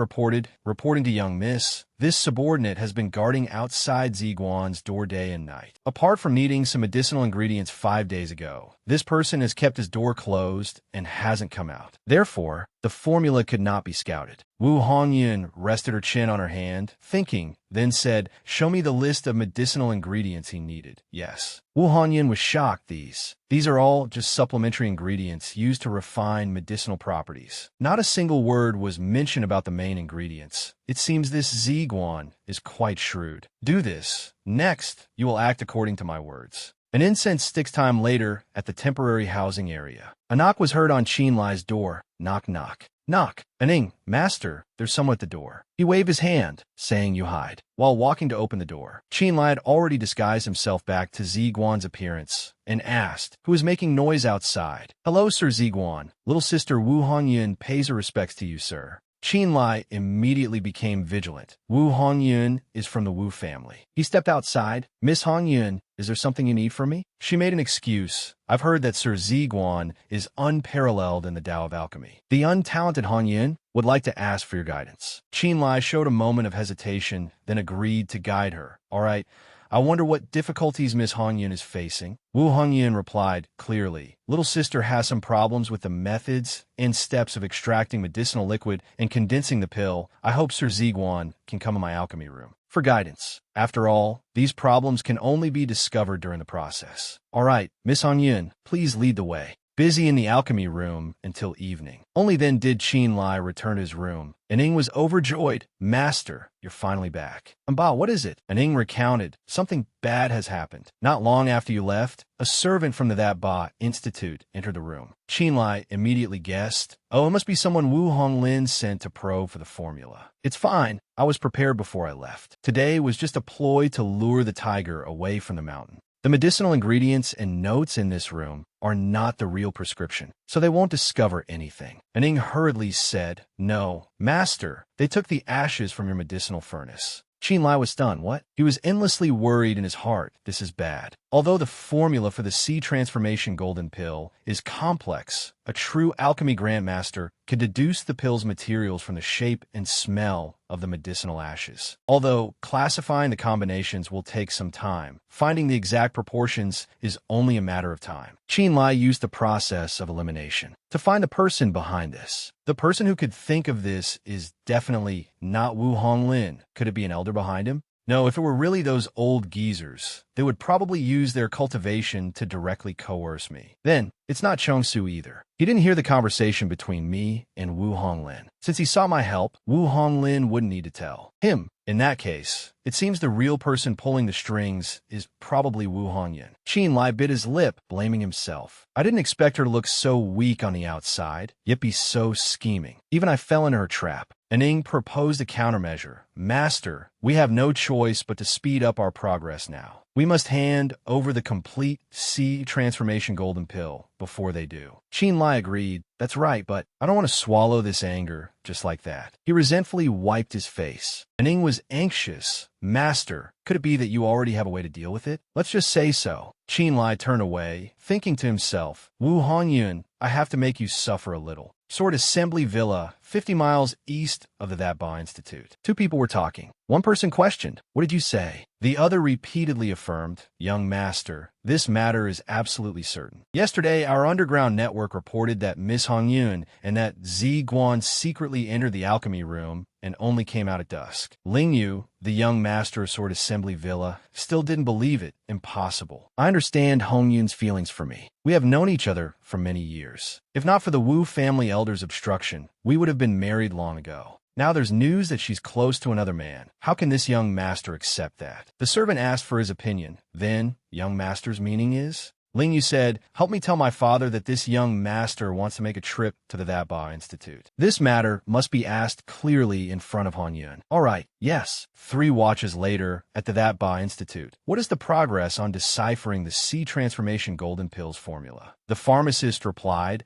reporting to young miss, this subordinate has been guarding outside Ziguan's door day and night. Apart from needing some medicinal ingredients 5 days ago, this person has kept his door closed and hasn't come out. Therefore, the formula could not be scouted. Wu Hongyun rested her chin on her hand, thinking, then said, show me the list of medicinal ingredients he needed. Yes. Wu Hongyun was shocked. These are all just supplementary ingredients used to refine medicinal properties. Not a single word was mentioned about the main ingredients. It seems this Ziguan is quite shrewd. Do this. Next, you will act according to my words. An incense sticks time later at the temporary housing area. A knock was heard on Qinlai's door. Knock, knock. Knock. Inning, master, there's someone at the door. He waved his hand, saying you hide. While walking to open the door, Qinlai had already disguised himself back to Ziguan's appearance and asked, who is making noise outside? Hello, Sir Ziguan. Little sister Wu Hongyun pays her respects to you, sir. Qinlai immediately became vigilant. Wu Hongyun is from the Wu family. He stepped outside. Miss Hongyun, is there something you need from me? She made an excuse. I've heard that Sir Ziguan is unparalleled in the Tao of Alchemy. The untalented Hongyun would like to ask for your guidance. Qinlai showed a moment of hesitation, then agreed to guide her. All right, I wonder what difficulties Miss Hongyun is facing. Wu Hongyun replied clearly. Little sister has some problems with the methods and steps of extracting medicinal liquid and condensing the pill. I hope Sir Ziguan can come in my alchemy room for guidance. After all, these problems can only be discovered during the process. All right, Miss Hongyun, please lead the way. Busy in the alchemy room until evening. Only then did Qinlai return to his room. Inning was overjoyed. Master, you're finally back. What is it? Inning recounted. Something bad has happened. Not long after you left, a servant from the That Ba Institute entered the room. Qinlai immediately guessed, oh, it must be someone Wu Honglin sent to probe for the formula. It's fine. I was prepared before I left. Today was just a ploy to lure the tiger away from the mountain. The medicinal ingredients and notes in this room are not the real prescription, so they won't discover anything. Inning hurriedly said, no, master, they took the ashes from your medicinal furnace. Qinlai was stunned. What? He was endlessly worried in his heart. This is bad. Although the formula for the sea transformation golden pill is complex, a true alchemy grandmaster could deduce the pill's materials from the shape and smell of the medicinal ashes. Although classifying the combinations will take some time, finding the exact proportions is only a matter of time. Qinlai used the process of elimination to find the person behind this. The person who could think of this is definitely not Wu Honglin. Could it be an elder behind him? No, if it were really those old geezers, they would probably use their cultivation to directly coerce me. Then, it's not Chongsu either. He didn't hear the conversation between me and Wu Honglin. Since he saw my help, Wu Honglin wouldn't need to tell him. In that case, it seems the real person pulling the strings is probably Wu Hongyun. Qinlai bit his lip, blaming himself. I didn't expect her to look so weak on the outside, yet be so scheming. Even I fell into her trap. Aning proposed a countermeasure. Master, we have no choice but to speed up our progress now. We must hand over the complete sea transformation golden pill before they do. Qin Lai agreed. That's right, but I don't want to swallow this anger just like that. He resentfully wiped his face. Aning was anxious. Master, could it be that you already have a way to deal with it? Let's just say so. Qin Lai turned away, thinking to himself, Wu Hongyun, I have to make you suffer a little. Sword Assembly Villa, 50 miles east of the That Ba Institute. Two people were talking. One person questioned, What did you say? The other repeatedly affirmed, Young Master, this matter is absolutely certain. Yesterday, our underground network reported that Miss Hongyun and that Zi Guan secretly entered the alchemy room and only came out at dusk. Ling Yu, the young master of Sword Assembly Villa, still didn't believe it. Impossible. I understand Hongyun's feelings for me. We have known each other for many years. If not for the Wu family elder's obstruction, we would have been married long ago. Now there's news that she's close to another man. How can this young master accept that? The servant asked for his opinion. Then, young master's meaning is? Ling Yu said, Help me tell my father that this young master wants to make a trip to the That Ba Institute. This matter must be asked clearly in front of Hongyun. All right, yes. 3 watches later, at the That Ba Institute. What is the progress on deciphering the sea transformation golden pills formula? The pharmacist replied,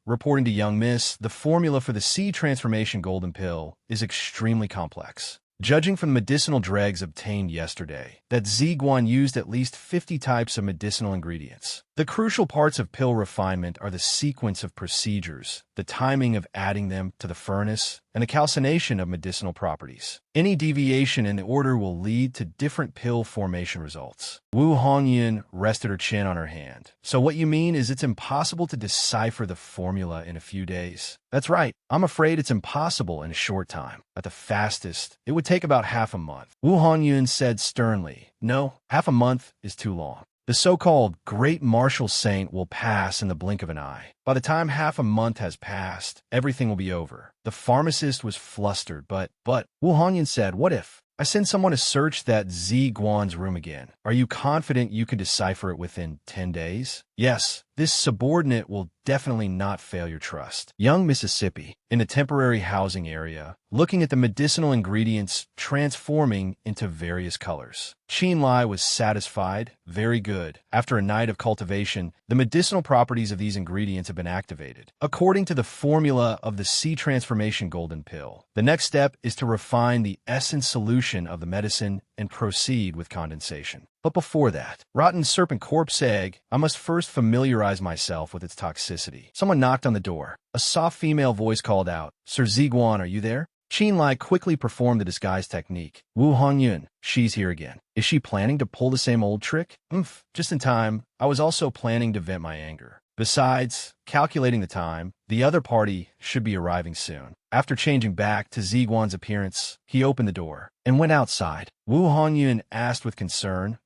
reporting to young miss, the formula for the sea transformation golden pill is extremely complex. Judging from the medicinal dregs obtained yesterday, that Zi Guan used at least 50 types of medicinal ingredients. The crucial parts of pill refinement are the sequence of procedures, the timing of adding them to the furnace, and the calcination of medicinal properties. Any deviation in the order will lead to different pill formation results. Wu Hongyun rested her chin on her hand. So what you mean is it's impossible to decipher the formula in a few days? That's right. I'm afraid it's impossible in a short time. At the fastest, it would take about half a month. Wu Hongyun said sternly, No, half a month is too long. The so-called Great Martial Saint will pass in the blink of an eye. By the time half a month has passed, everything will be over. The pharmacist was flustered, but, Wu Hongyun said, What if I send someone to search that Zi Guan's room again? Are you confident you can decipher it within 10 days? Yes, this subordinate will definitely not fail your trust. Young Mississippi, in a temporary housing area, looking at the medicinal ingredients transforming into various colors. Qin Lai was satisfied. Very good. After a night of cultivation, the medicinal properties of these ingredients have been activated. According to the formula of the sea transformation golden pill, the next step is to refine the essence solution of the medicine and proceed with condensation. But before that, rotten serpent corpse egg, I must first familiarize myself with its toxicity. Someone knocked on the door. A soft female voice called out, Sir Zi Guan, are you there? Qin Lai quickly performed the disguise technique. Wu Hongyun, she's here again. Is she planning to pull the same old trick? Just in time. I was also planning to vent my anger. Besides, calculating the time, the other party should be arriving soon. After changing back to Zi Guan's appearance, he opened the door and went outside. Wu Hongyun asked with concern,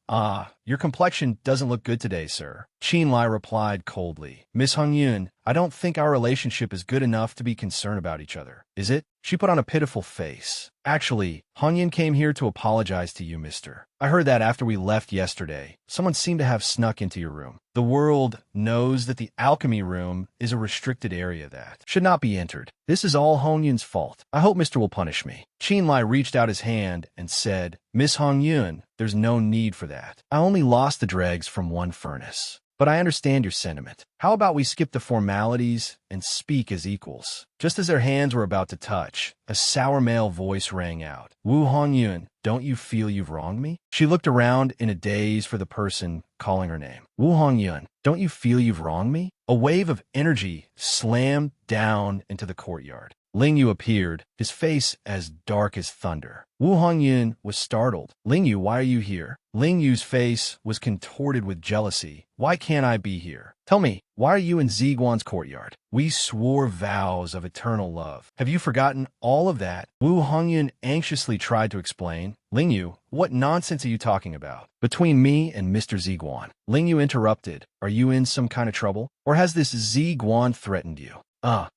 your complexion doesn't look good today, sir. Qin Lai replied coldly, Miss Hongyun, I don't think our relationship is good enough to be concerned about each other. Is it? She put on a pitiful face. Actually, Hongyun came here to apologize to you, mister. I heard that after we left yesterday, someone seemed to have snuck into your room. The world knows that the alchemy room is a restricted area that should not be entered. This is all Hongyun's fault. I hope Mister will punish me. Qin Lai reached out his hand and said, Miss Hongyun, there's no need for that. I only lost the dregs from one furnace. But I understand your sentiment. How about we skip the formalities and speak as equals? Just as their hands were about to touch, a sour male voice rang out. Wu Hongyun, don't you feel you've wronged me? She looked around in a daze for the person calling her name. Wu Hongyun, don't you feel you've wronged me? A wave of energy slammed down into the courtyard. Ling Yu appeared, his face as dark as thunder. Wu Hongyun was startled. Ling Yu, why are you here? Ling Yu's face was contorted with jealousy. Why can't I be here? Tell me, why are you in Zi Guan's courtyard? We swore vows of eternal love. Have you forgotten all of that? Wu Hongyun anxiously tried to explain. Ling Yu, what nonsense are you talking about? Between me and Mr. Zi Guan. Ling Yu interrupted. Are you in some kind of trouble? Or has this Zi Guan threatened you?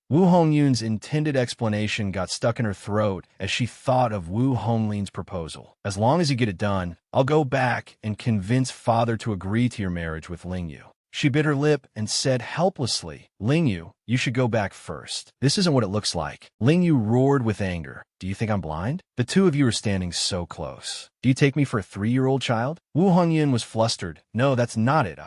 Wu Hongyun's intended explanation got stuck in her throat as she thought of Wu Honglin's proposal. As long as you get it done, I'll go back and convince father to agree to your marriage with Ling Yu. She bit her lip and said helplessly, Lingyu, you should go back first. This isn't what it looks like. Lingyu roared with anger. Do you think I'm blind? The two of you are standing so close. Do you take me for a 3-year-old child? Wu Hongyan was flustered. No, that's not it,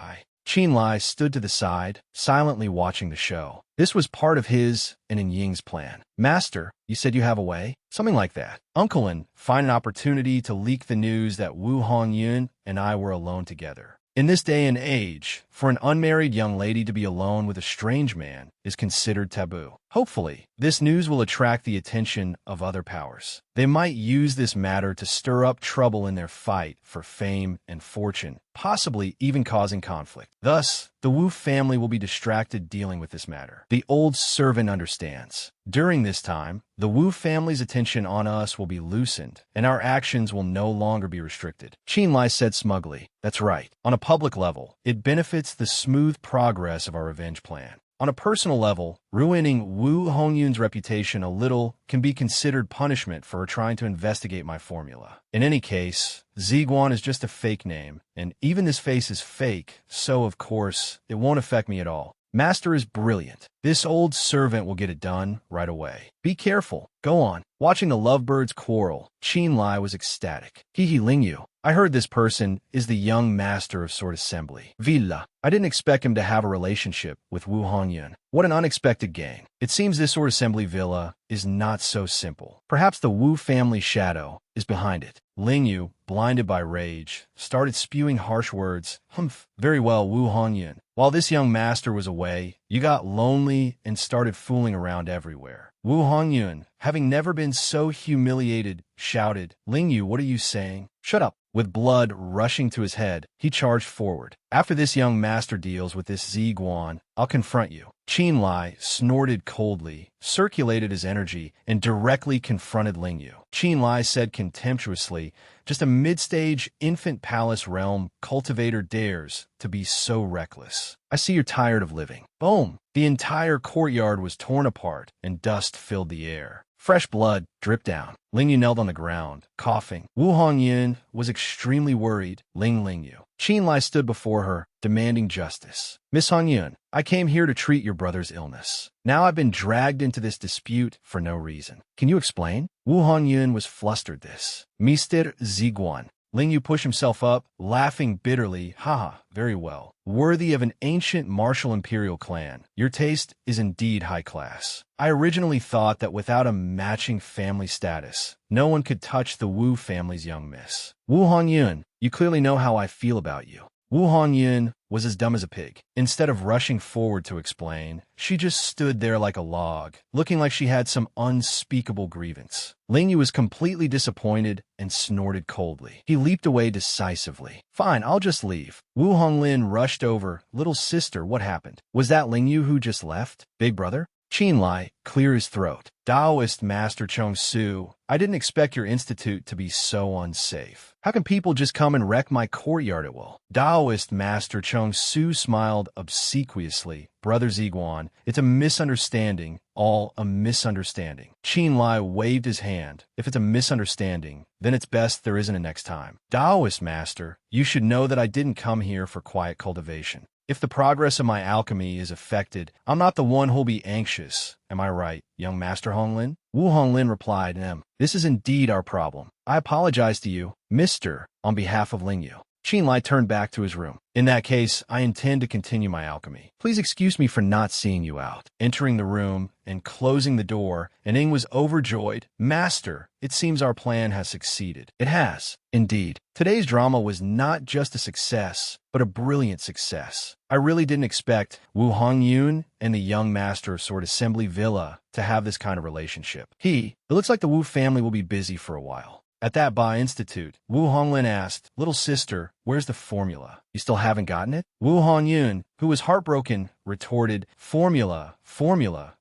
Qin Lai stood to the side, silently watching the show. This was part of his and In Ying's plan. Master, you said you have a way? Something like that. Uncle Lin find an opportunity to leak the news that Wu Hongyun and I were alone together. In this day and age, for an unmarried young lady to be alone with a strange man is considered taboo. Hopefully, this news will attract the attention of other powers. They might use this matter to stir up trouble in their fight for fame and fortune, possibly even causing conflict. Thus, the Wu family will be distracted dealing with this matter. The old servant understands. During this time, the Wu family's attention on us will be loosened, and our actions will no longer be restricted. Qin Lai said smugly, That's right. On a public level, it benefits the smooth progress of our revenge plan. On a personal level, ruining Wu Hongyun's reputation a little can be considered punishment for trying to investigate my formula. In any case, Ziguan is just a fake name, and even this face is fake, so of course, it won't affect me at all. Master is brilliant. This old servant will get it done right away. Be careful. Go on. Watching the lovebirds quarrel, Qin Lai was ecstatic. He Lingyu. I heard this person is the young master of Sword Assembly. Villa. I didn't expect him to have a relationship with Wu Hongyun. What an unexpected gain. It seems this Sword Assembly villa is not so simple. Perhaps the Wu family shadow is behind it. Lingyu, blinded by rage, started spewing harsh words. Humph. Very well, Wu Hongyun. While this young master was away, you got lonely and started fooling around everywhere. Wu Hongyun, having never been so humiliated, shouted, Lingyu, what are you saying? Shut up. With blood rushing to his head, he charged forward. After this young master deals with this Ziguan, I'll confront you. Qin Lai snorted coldly, circulated his energy, and directly confronted Lingyu. Qin Lai said contemptuously, just a mid-stage infant palace realm cultivator dares to be so reckless. I see you're tired of living. Boom! The entire courtyard was torn apart, and dust filled the air. Fresh blood dripped down. Lingyu knelt on the ground, coughing. Wu Hongyun was extremely worried. Lingyu. Qin Lai stood before her, demanding justice. Miss Hongyun, I came here to treat your brother's illness. Now I've been dragged into this dispute for no reason. Can you explain? Wu Hongyun was flustered this. Mr. Ziguan. Lingyu pushed himself up, laughing bitterly. Haha, very well. Worthy of an ancient martial imperial clan. Your taste is indeed high class. I originally thought that without a matching family status, no one could touch the Wu family's young miss. Wu Hongyun, you clearly know how I feel about you. Wu Hongyun was as dumb as a pig. Instead of rushing forward to explain, she just stood there like a log, looking like she had some unspeakable grievance. Lingyu was completely disappointed and snorted coldly. He leaped away decisively. Fine, I'll just leave. Wu Honglin rushed over. Little sister, what happened? Was that Lingyu who just left? Big brother? Qin Lai, clear his throat. Taoist Master Chong Su, I didn't expect your institute to be so unsafe. How can people just come and wreck my courtyard at will? Taoist Master Chong Su smiled obsequiously. Brother Ziguan, it's a misunderstanding, all a misunderstanding. Qin Lai waved his hand. If it's a misunderstanding, then it's best there isn't a next time. Taoist Master, you should know that I didn't come here for quiet cultivation. If the progress of my alchemy is affected, I'm not the one who'll be anxious. Am I right, young Master Honglin? Wu Honglin replied, This is indeed our problem. I apologize to you, Mr., on behalf of Lingyu. Qin Lai turned back to his room. In that case, I intend to continue my alchemy. Please excuse me for not seeing you out. Entering the room and closing the door, Ning was overjoyed. Master, it seems our plan has succeeded. It has, indeed. Today's drama was not just a success, but a brilliant success. I really didn't expect Wu Hongyun and the young master of Sword Assembly Villa to have this kind of relationship. It looks like the Wu family will be busy for a while. At that Ba Institute, Wu Honglin asked, Little sister, where's the formula? You still haven't gotten it? Wu Hongyun, who was heartbroken, retorted, Formula,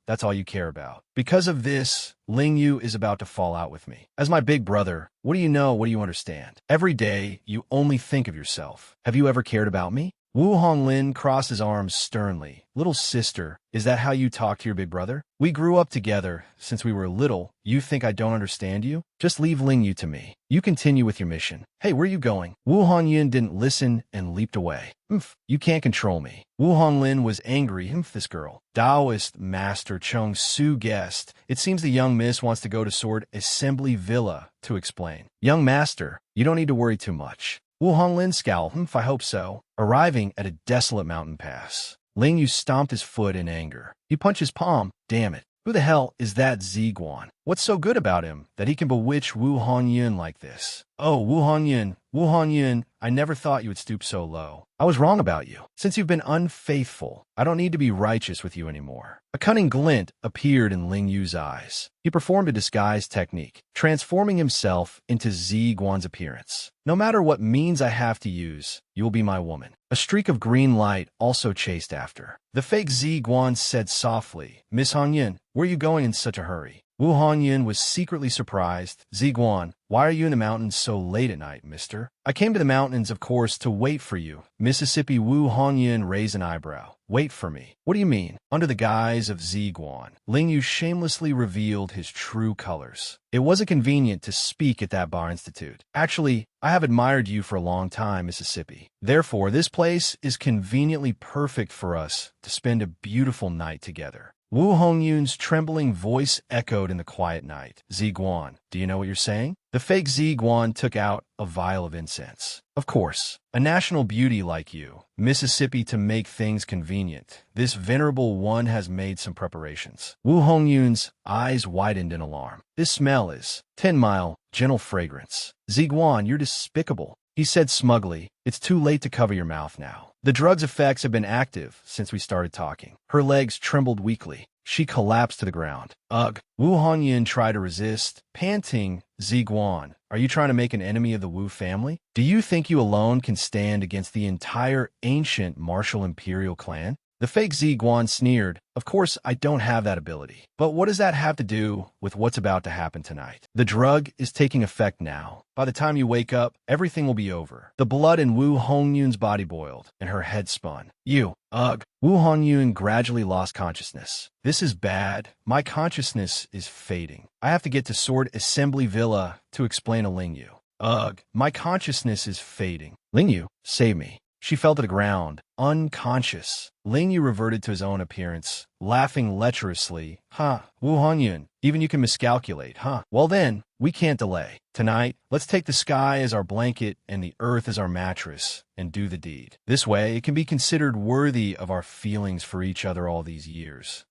that's all you care about. Because of this, Lingyu is about to fall out with me. As my big brother, what do you know, what do you understand? Every day, you only think of yourself. Have you ever cared about me? Wu Honglin crossed his arms sternly. Little sister, is that how you talk to your big brother? We grew up together since we were little. You think I don't understand you? Just leave Lingyu to me. You continue with your mission. Hey, where are you going? Wu Hongyun didn't listen and leaped away. You can't control me. Wu Honglin was angry. This girl. Taoist Master Chung Su guessed. It seems the young miss wants to go to Sword Assembly Villa to explain. Young master, you don't need to worry too much. Wu Honglin scowled. I hope so. Arriving at a desolate mountain pass, Lingyu stomped his foot in anger. He punched his palm. Damn it. Who the hell is that Ziguan? What's so good about him that he can bewitch Wu Hongyun like this? Oh, Wu Hongyun, I never thought you would stoop so low. I was wrong about you. Since you've been unfaithful, I don't need to be righteous with you anymore. A cunning glint appeared in Lingyu's eyes. He performed a disguise technique, transforming himself into Ziguan's appearance. No matter what means I have to use, you will be my woman. A streak of green light also chased after. The fake Ziguan said softly, Miss Hongyun, where are you going in such a hurry? Wu Hongyun was secretly surprised. Ziguan, why are you in the mountains so late at night, mister? I came to the mountains, of course, to wait for you. Mississippi. Wu Hongyun raised an eyebrow. Wait for me? What do you mean? Under the guise of Ziguan, Lingyu shamelessly revealed his true colors. It wasn't convenient to speak at that bar institute. Actually, I have admired you for a long time, Mississippi. Therefore, this place is conveniently perfect for us to spend a beautiful night together. Wu Hongyun's trembling voice echoed in the quiet night. Ziguan, do you know what you're saying? The fake Ziguan took out a vial of incense. Of course, a national beauty like you, Mississippi, to make things convenient. This venerable one has made some preparations. Wu Hongyun's eyes widened in alarm. This smell is 10-mile, gentle fragrance. Ziguan, you're despicable. He said smugly, it's too late to cover your mouth now. The drug's effects have been active since we started talking. Her legs trembled weakly. She collapsed to the ground. Ugh. Wu Hongyun tried to resist, panting. Ziguan, are you trying to make an enemy of the Wu family? Do you think you alone can stand against the entire ancient martial imperial clan? The fake Ziguan sneered. Of course, I don't have that ability. But what does that have to do with what's about to happen tonight? The drug is taking effect now. By the time you wake up, everything will be over. The blood in Wu Hongyun's body boiled, and her head spun. Ugh. Wu Hongyun gradually lost consciousness. This is bad. My consciousness is fading. I have to get to Sword Assembly Villa to explain to Lingyu. Ugh. My consciousness is fading. Lingyu, save me. She fell to the ground, unconscious. Lingyu reverted to his own appearance, laughing lecherously. Wu Hongyun, even you can miscalculate, huh? Well then, we can't delay. Tonight, let's take the sky as our blanket and the earth as our mattress, and do the deed. This way, it can be considered worthy of our feelings for each other all these years.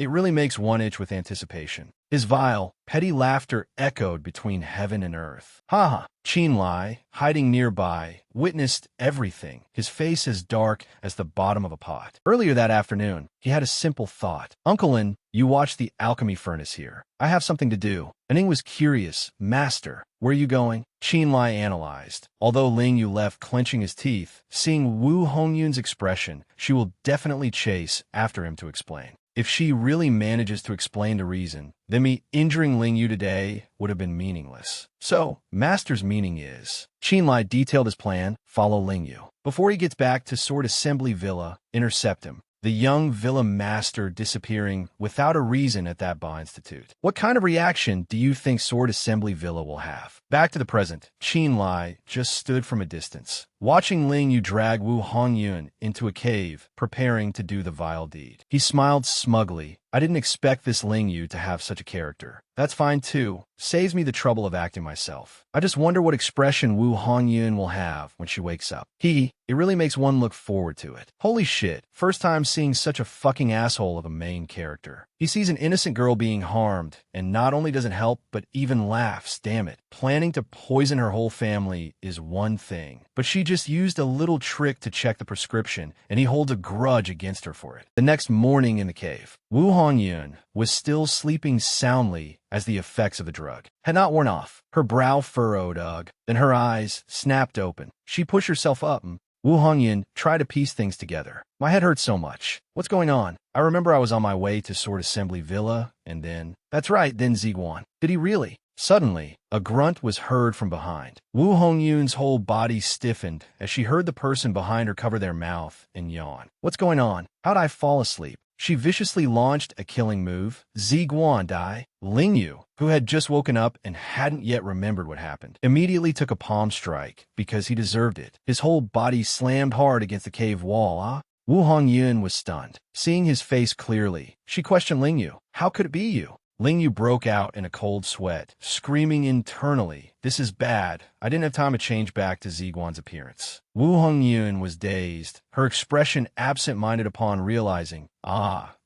It really makes one itch with anticipation. His vile, petty laughter echoed between heaven and earth. Qin Lai, hiding nearby, witnessed everything, his face as dark as the bottom of a pot. Earlier that afternoon, he had a simple thought. Uncle Lin, you watch the alchemy furnace here. I have something to do. Ning was curious. Master, where are you going? Qin Lai analyzed. Although Lingyu left clenching his teeth, seeing Wu Hongyun's expression, she will definitely chase after him to explain. If she really manages to explain the reason, then me injuring Lingyu today would have been meaningless. So, Master's meaning is, Qin Lai detailed his plan, follow Lingyu. Before he gets back to Sword Assembly Villa, intercept him. The young Villa Master disappearing without a reason at that Ba Institute. What kind of reaction do you think Sword Assembly Villa will have? Back to the present, Qin Lai just stood from a distance, watching Lingyu drag Wu Hongyun into a cave, preparing to do the vile deed. He smiled smugly. I didn't expect this Lingyu to have such a character. That's fine too. Saves me the trouble of acting myself. I just wonder what expression Wu Hongyun will have when she wakes up. It really makes one look forward to it. Holy shit, first time seeing such a fucking asshole of a main character. He sees an innocent girl being harmed, and not only doesn't help, but even laughs, damn it. Planning to poison her whole family is one thing, but she just used a little trick to check the prescription, and he holds a grudge against her for it. The next morning in the cave, Wu Hongyun was still sleeping soundly as the effects of the drug had not worn off. Her brow furrowed, then her eyes snapped open. She pushed herself up and Wu Hongyun tried to piece things together. My head hurts so much. What's going on? I remember I was on my way to Sword Assembly Villa, and then... That's right, then Ziguan. Did he really? Suddenly, a grunt was heard from behind. Wu Hongyun's whole body stiffened as she heard the person behind her cover their mouth and yawn. What's going on? How'd I fall asleep? She viciously launched a killing move. Ziguan Dai. Ling Yu, who had just woken up and hadn't yet remembered what happened, immediately took a palm strike because he deserved it. His whole body slammed hard against the cave wall. Wu Hongyun was stunned. Seeing his face clearly, she questioned Ling Yu. How could it be you? Ling Yu broke out in a cold sweat, screaming internally, "This is bad." I didn't have time to change back to Ziguan's appearance. Wu Hongyun was dazed, her expression absent-minded upon realizing,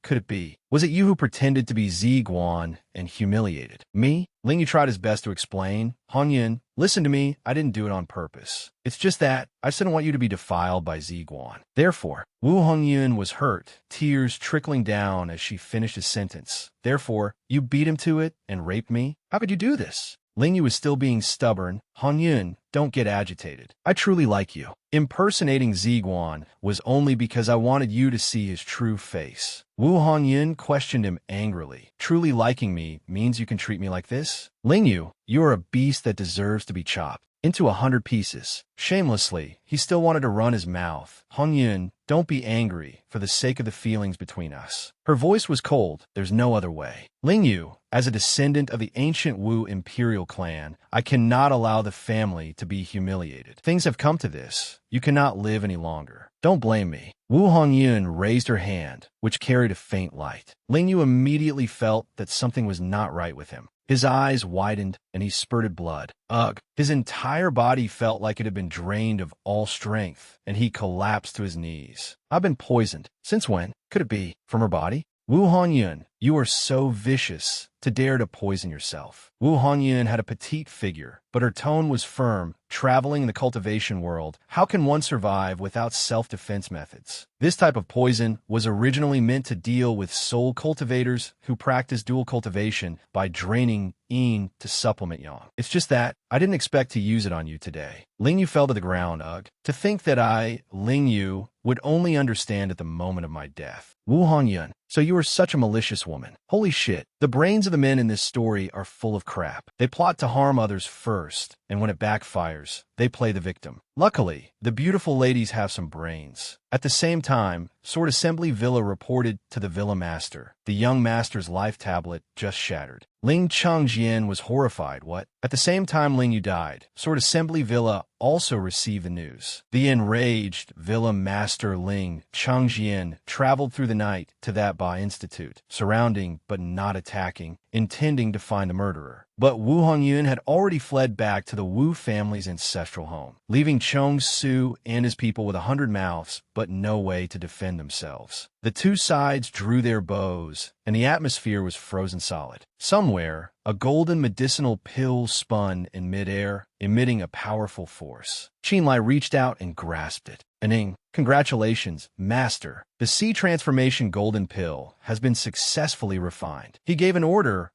could it be? Was it you who pretended to be Ziguan and humiliated me? Ling Yu tried his best to explain. Hongyun, listen to me, I didn't do it on purpose. It's just that I just didn't want you to be defiled by Ziguan. Therefore, Wu Hongyun was hurt, tears trickling down as she finished his sentence. Therefore, you beat him to it and raped me? How could you do this? Ling Yu was still being stubborn. Hongyun, don't get agitated. I truly like you. Impersonating Ziguan was only because I wanted you to see his true face. Wu Hongyun questioned him angrily. Truly liking me means you can treat me like this? Ling Yu, you are a beast that deserves to be chopped into 100 pieces. Shamelessly, he still wanted to run his mouth. Hongyun, don't be angry for the sake of the feelings between us. Her voice was cold. There's no other way. Ling Yu, as a descendant of the ancient Wu imperial clan, I cannot allow the family to be humiliated. Things have come to this. You cannot live any longer. Don't blame me. Wu Hongyun raised her hand, which carried a faint light. Ling Yu immediately felt that something was not right with him. His eyes widened, and he spurted blood. Ugh! His entire body felt like it had been drained of all strength, and he collapsed to his knees. I've been poisoned. Since when? Could it be from her body? Wu Hongyun, you are so vicious to dare to poison yourself. Wu Hongyun had a petite figure, but her tone was firm. Traveling in the cultivation world, how can one survive without self-defense methods? This type of poison was originally meant to deal with soul cultivators who practice dual cultivation by draining yin to supplement yang. It's just that I didn't expect to use it on you today. Ling Yu fell to the ground. Ugh. To think that I, Ling Yu, would only understand at the moment of my death. Wu Hongyun, so you are such a malicious woman. Holy shit. The brains of the men in this story are full of crap. They plot to harm others first, and when it backfires, they play the victim. Luckily, the beautiful ladies have some brains. At the same time, Sword Assembly Villa reported to the Villa Master. The young master's life tablet just shattered. Ling Changjian was horrified. What? At the same time Ling Yu died, Sword Assembly Villa also received the news. The enraged Villa Master Ling Changjian traveled through the night to that Ba Institute, surrounding but not attacking, intending to find the murderer. But Wu Hongyun had already fled back to the Wu family's ancestral home, leaving Chong Su and his people with 100 mouths, but no way to defend themselves. The two sides drew their bows, and the atmosphere was frozen solid. Somewhere, a golden medicinal pill spun in midair, emitting a powerful force. Qinlai reached out and grasped it. Aning, congratulations, Master. The Sea Transformation Golden Pill has been successfully refined. He gave an order,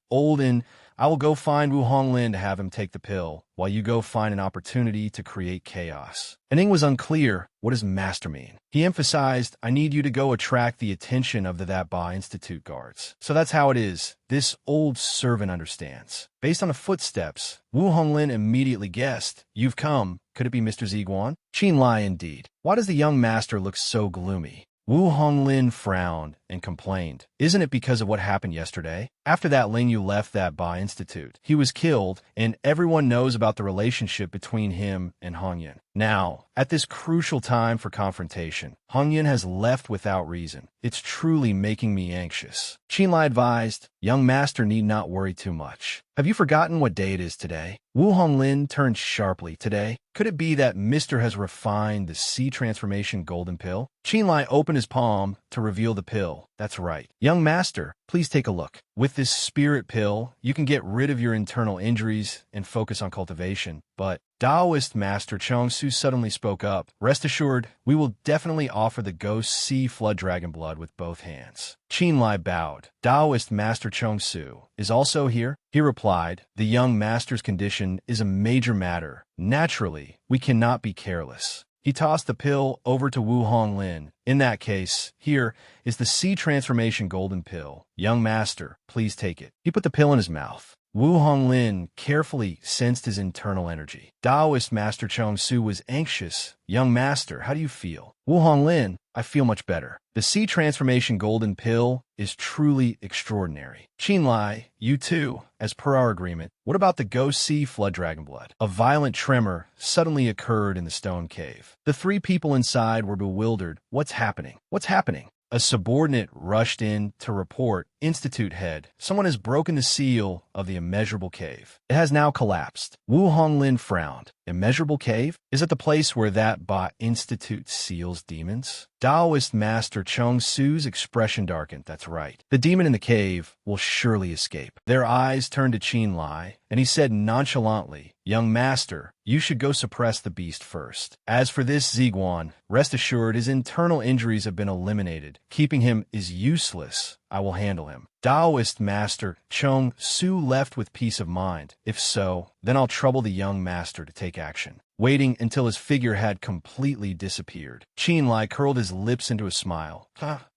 I will go find Wu Honglin to have him take the pill, while you go find an opportunity to create chaos. Aning was unclear. What does Master mean? He emphasized, I need you to go attract the attention of the That Ba Institute guards. So that's how it is. This old servant understands. Based on the footsteps, Wu Honglin immediately guessed, you've come. Could it be Mr. Ziguan? Qinlai indeed. Why does the young master look so gloomy? Wu Honglin frowned and complained. Isn't it because of what happened yesterday? After that, Ling Yu left that Ba Institute. He was killed, and everyone knows about the relationship between him and Hongyun. Now, at this crucial time for confrontation, Hongyun has left without reason. It's truly making me anxious. Qinlai advised, young master need not worry too much. Have you forgotten what day it is today? Wu Honglin turned sharply. Today? Could it be that Mr. has refined the Sea Transformation Golden Pill? Qinlai opened his palm to reveal the pill. That's right. Young master, please take a look. With this spirit pill, you can get rid of your internal injuries and focus on cultivation. But Taoist Master Chong Su suddenly spoke up. Rest assured, we will definitely offer the ghost sea flood dragon blood with both hands. Qinlai bowed. Taoist Master Chong Su is also here? He replied, the young master's condition is a major matter. Naturally, we cannot be careless. He tossed the pill over to Wu Honglin. In that case, here is the Sea Transformation Golden Pill. Young master, please take it. He put the pill in his mouth. Wu Honglin carefully sensed his internal energy. Taoist Master Chong Su was anxious. Young master, how do you feel? Wu Honglin, I feel much better. The sea transformation golden pill is truly extraordinary. Qinlai, you too, as per our agreement. What about the ghost sea flood dragon blood? A violent tremor suddenly occurred in the stone cave. The three people inside were bewildered. What's happening? What's happening? A subordinate rushed in to report, Institute head, someone has broken the seal of the immeasurable cave. It has now collapsed. Wu Honglin frowned. Immeasurable cave? Is it the place where that Ba Institute seals demons? Taoist Master Chong Su's expression darkened. That's right. The demon in the cave will surely escape. Their eyes turned to Qinlai, and he said nonchalantly, Young master, you should go suppress the beast first. As for this Ziguan, rest assured his internal injuries have been eliminated. Keeping him is useless. I will handle him. Taoist Master Chong Su left with peace of mind. If so, then I'll trouble the young master to take action. Waiting until his figure had completely disappeared, Qinlai curled his lips into a smile.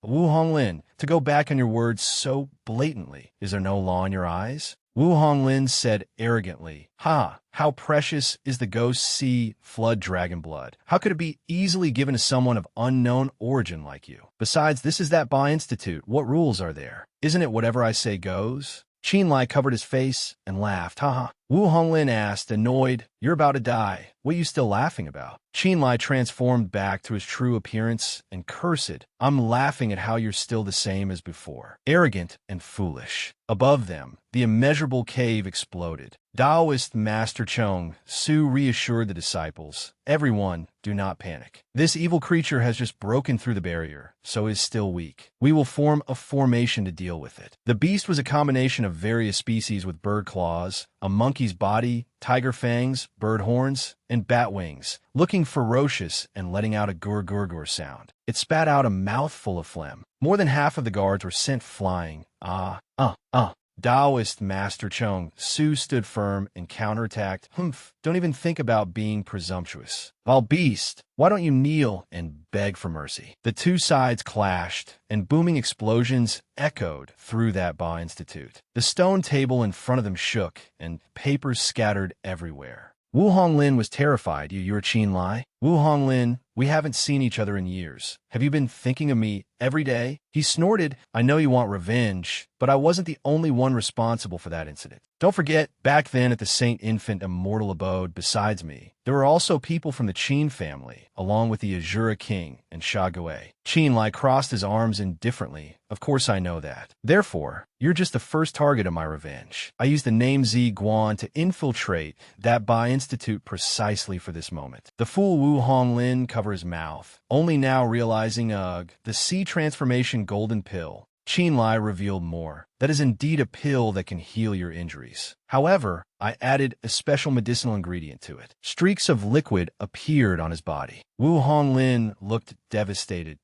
Wu Honglin, to go back on your words so blatantly, is there no law in your eyes? Wu Honglin said arrogantly, how precious is the ghost sea flood dragon blood? How could it be easily given to someone of unknown origin like you? Besides, this is that Ba Institute. What rules are there? Isn't it whatever I say goes? Qinlai covered his face and laughed. Wu Honglin asked, annoyed, you're about to die. What are you still laughing about? Qinlai transformed back to his true appearance and cursed, I'm laughing at how you're still the same as before. Arrogant and foolish. Above them, the immeasurable cave exploded. Taoist Master Chong Su reassured the disciples, everyone, do not panic. This evil creature has just broken through the barrier, so is still weak. We will form a formation to deal with it. The beast was a combination of various species with bird claws, a monkey's body, tiger fangs, bird horns, and bat wings, looking ferocious and letting out a gur-gur-gur sound. It spat out a mouthful of phlegm. More than half of the guards were sent flying. Taoist Master Chong Su stood firm and counterattacked. Don't even think about being presumptuous. Vile beast, why don't you kneel and beg for mercy? The two sides clashed, and booming explosions echoed through that Ba Institute. The stone table in front of them shook, and papers scattered everywhere. Wu Honglin was terrified. You're Qinlai? Wu Honglin, we haven't seen each other in years. Have you been thinking of me every day? He snorted, I know you want revenge, but I wasn't the only one responsible for that incident. Don't forget, back then at the Saint Infant Immortal Abode, besides me, there were also people from the Qin family, along with the Azura King and Sha Gui. Qinlai crossed his arms indifferently. Of course I know that. Therefore, you're just the first target of my revenge. I used the name Zi Guan to infiltrate that Ba Institute precisely for this moment. The fool Wu Honglin covered his mouth, only now realizing, the sea transformation golden pill. Qinlai revealed more. That is indeed a pill that can heal your injuries. However, I added a special medicinal ingredient to it. Streaks of liquid appeared on his body. Wu Honglin looked devastated.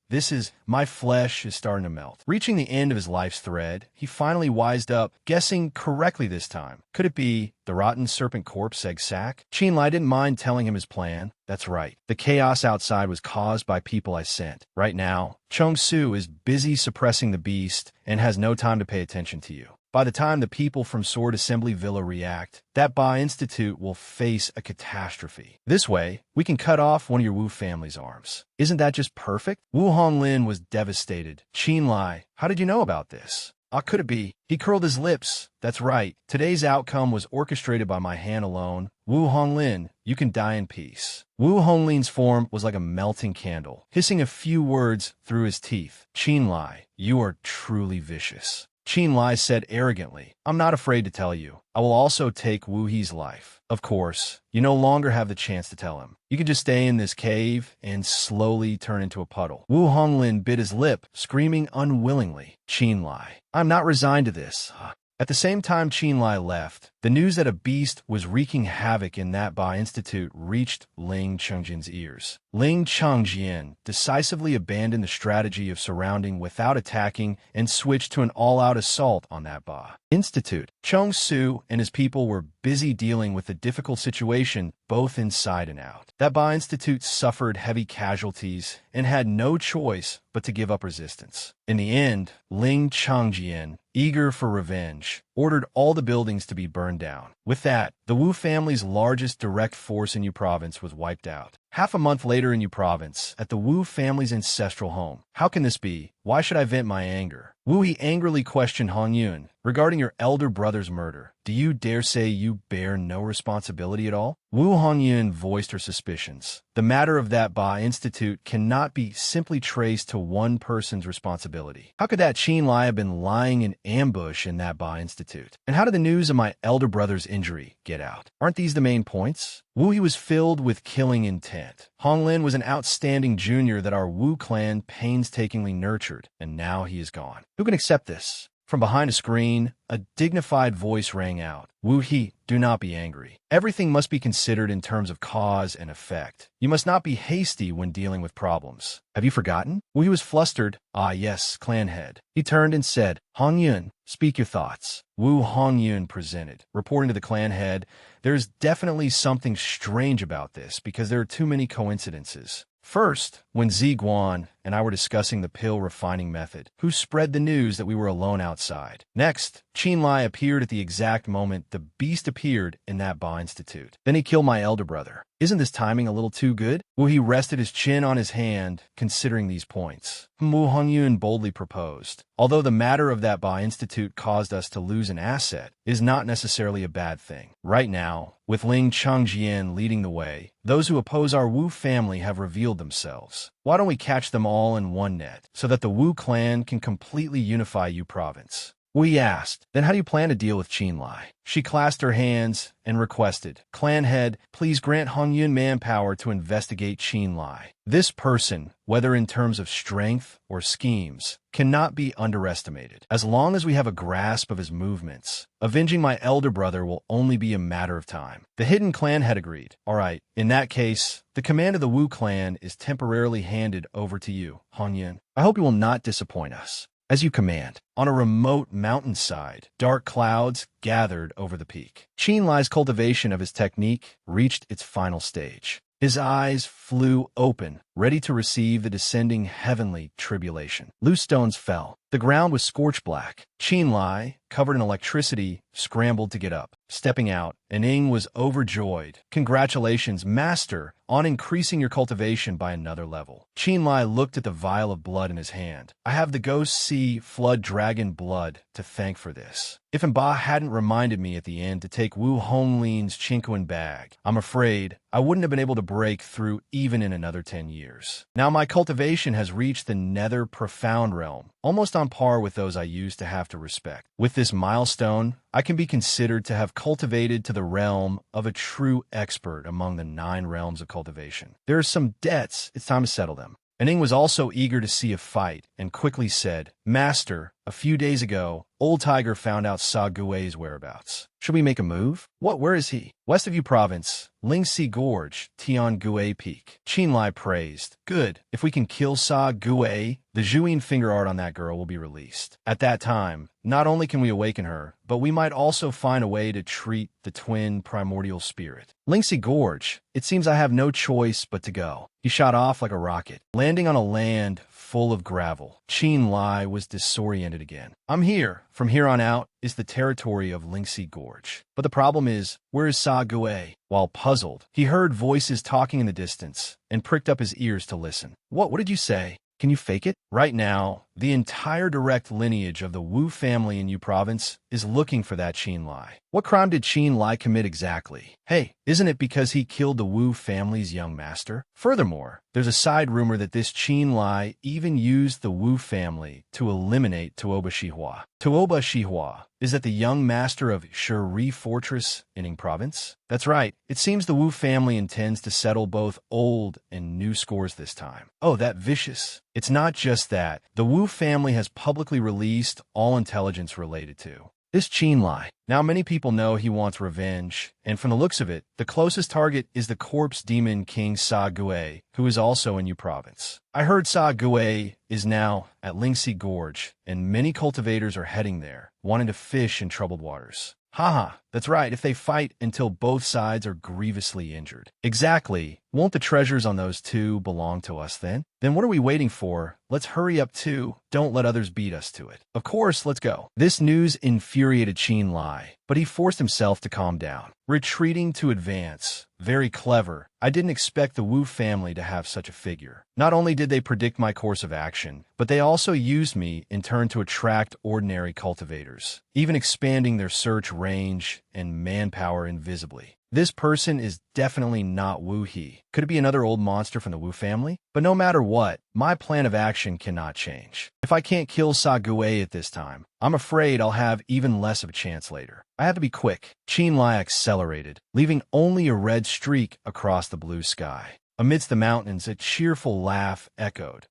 My flesh is starting to melt. Reaching the end of his life's thread, he finally wised up, guessing correctly this time. Could it be the rotten serpent corpse egg sac? Qinlai didn't mind telling him his plan. That's right. The chaos outside was caused by people I sent. Right now, Chong Su is busy suppressing the beast and has no time to pay attention to you. By the time the people from Sword Assembly Villa react, that Ba Institute will face a catastrophe. This way, we can cut off one of your Wu family's arms. Isn't that just perfect? Wu Honglin was devastated. Qinlai, how did you know about this? Could it be? He curled his lips. That's right. Today's outcome was orchestrated by my hand alone. Wu Honglin, you can die in peace. Wu Honglin's form was like a melting candle, hissing a few words through his teeth. Qinlai, you are truly vicious. Qinlai said arrogantly, I'm not afraid to tell you. I will also take Wu He's life. Of course, you no longer have the chance to tell him. You can just stay in this cave and slowly turn into a puddle. Wu Honglin bit his lip, screaming unwillingly. Qinlai, I'm not resigned to this. At the same time Qinlai left, the news that a beast was wreaking havoc in that Ba Institute reached Ling Chengjin's ears. Ling Chengjin decisively abandoned the strategy of surrounding without attacking and switched to an all-out assault on that Ba Institute. Chong Su and his people were busy dealing with the difficult situation both inside and out. That Ba Institute suffered heavy casualties and had no choice but to give up resistance. In the end, Ling Chengjin, eager for revenge, ordered all the buildings to be burned down. With that, the Wu family's largest direct force in Yu Province was wiped out. Half a month later in Yu Province, at the Wu family's ancestral home. How can this be? Why should I vent my anger? Wu He angrily questioned Hong Yun regarding your elder brother's murder. Do you dare say you bear no responsibility at all? Wu Hong Yun voiced her suspicions. The matter of that Ba Institute cannot be simply traced to one person's responsibility. How could that Qin Lai have been lying in ambush in that Ba Institute? And how did the news of my elder brother's injury get out? Aren't these the main points? Wu He was filled with killing intent. Hong Lin was an outstanding junior that our Wu clan painstakingly nurtured, and now he is gone. Who can accept this? From behind a screen, a dignified voice rang out. Wu He, do not be angry. Everything must be considered in terms of cause and effect. You must not be hasty when dealing with problems. Have you forgotten? Wu He was flustered. Ah yes, clan head. He turned and said, Hong Yun, speak your thoughts. Wu Hong Yun presented. Reporting to the clan head, there's definitely something strange about this because there are too many coincidences. First, when Zi Guan and I were discussing the pill refining method, who spread the news that we were alone outside. Next, Qin Lai appeared at the exact moment the beast appeared in that Ba Institute. Then he killed my elder brother. Isn't this timing a little too good? Wu He rested his chin on his hand, considering these points. Wu Hongyun boldly proposed. Although the matter of that Ba Institute caused us to lose an asset, is not necessarily a bad thing. Right now, with Ling Changjian leading the way, those who oppose our Wu family have revealed themselves. Why don't we catch them all in one net, so that the Wu clan can completely unify Yu Province? Wu He asked, then how do you plan to deal with Qin Lai? She clasped her hands and requested, Clan head, please grant Hong Yun manpower to investigate Qin Lai. This person, whether in terms of strength or schemes, cannot be underestimated. As long as we have a grasp of his movements, avenging my elder brother will only be a matter of time. The hidden clan head agreed. All right, in that case, the command of the Wu clan is temporarily handed over to you, Hong Yun. I hope you will not disappoint us. As you command. On a remote mountainside, dark clouds gathered over the peak. Qin Lai's cultivation of his technique reached its final stage. His eyes flew open, ready to receive the descending heavenly tribulation. Loose stones fell. The ground was scorched black. Qin Lai, covered in electricity, scrambled to get up. Stepping out, Ning was overjoyed. Congratulations, Master, on increasing your cultivation by another level. Qin Lai looked at the vial of blood in his hand. I have the Ghost Sea Flood Dragon blood to thank for this. If Mba hadn't reminded me at the end to take Wu Honglin's Chinquan bag, I'm afraid I wouldn't have been able to break through even in another 10 years. Now my cultivation has reached the nether profound realm, almost on par with those I used to have to respect. With this milestone, I can be considered to have cultivated to the realm of a true expert among the 9 realms of cultivation. There are some debts, it's time to settle them. Ning was also eager to see a fight and quickly said, Master, a few days ago, Old Tiger found out Sa Gui's whereabouts. Should we make a move? Where is he? West of Yu Province, Lingxi Gorge, Tian Gui Peak. Qin Lai praised. Good. If we can kill Sa Gui, the Zhuyin finger art on that girl will be released. At that time, not only can we awaken her, but we might also find a way to treat the twin primordial spirit. Lingxi Gorge, it seems I have no choice but to go. He shot off like a rocket, landing on a land full of gravel. Qin Lai was disoriented again. I'm here. From here on out is the territory of Lingxi Gorge. But the problem is, where is Sa Gui? While puzzled, he heard voices talking in the distance and pricked up his ears to listen. What did you say? Can you fake it? Right now, the entire direct lineage of the Wu family in Yu Province is looking for that Qin Lai. What crime did Qin Lai commit exactly? Hey, isn't it because he killed the Wu family's young master? Furthermore, there's a side rumor that this Qin Lai even used the Wu family to eliminate Tuoba Shihua. Tuoba Shihua is that the young master of Shuri Fortress in Ning Province? That's right. It seems the Wu family intends to settle both old and new scores this time. Oh, that vicious. It's not just that. The Wu family has publicly released all intelligence related to this Qin Lai. Now many people know he wants revenge, and from the looks of it, the closest target is the corpse demon king Sa Gui, who is also in Yu Province. I heard Sa Gui is now at Lingxi Gorge, and many cultivators are heading there, wanting to fish in troubled waters. Haha, That's right, if they fight until both sides are grievously injured. Exactly. Won't the treasures on those two belong to us then? Then what are we waiting for? Let's hurry up too. Don't let others beat us to it. Of course, let's go. This news infuriated Qin Lai, but he forced himself to calm down. Retreating to advance. Very clever. I didn't expect the Wu family to have such a figure. Not only did they predict my course of action, but they also used me in turn to attract ordinary cultivators, even expanding their search range and manpower invisibly. This person is definitely not Wu He. Could it be another old monster from the Wu family? But no matter what, my plan of action cannot change. If I can't kill Sa Gue at this time, I'm afraid I'll have even less of a chance later. I have to be quick. Qin Lai accelerated, leaving only a red streak across the blue sky. Amidst the mountains, a cheerful laugh echoed.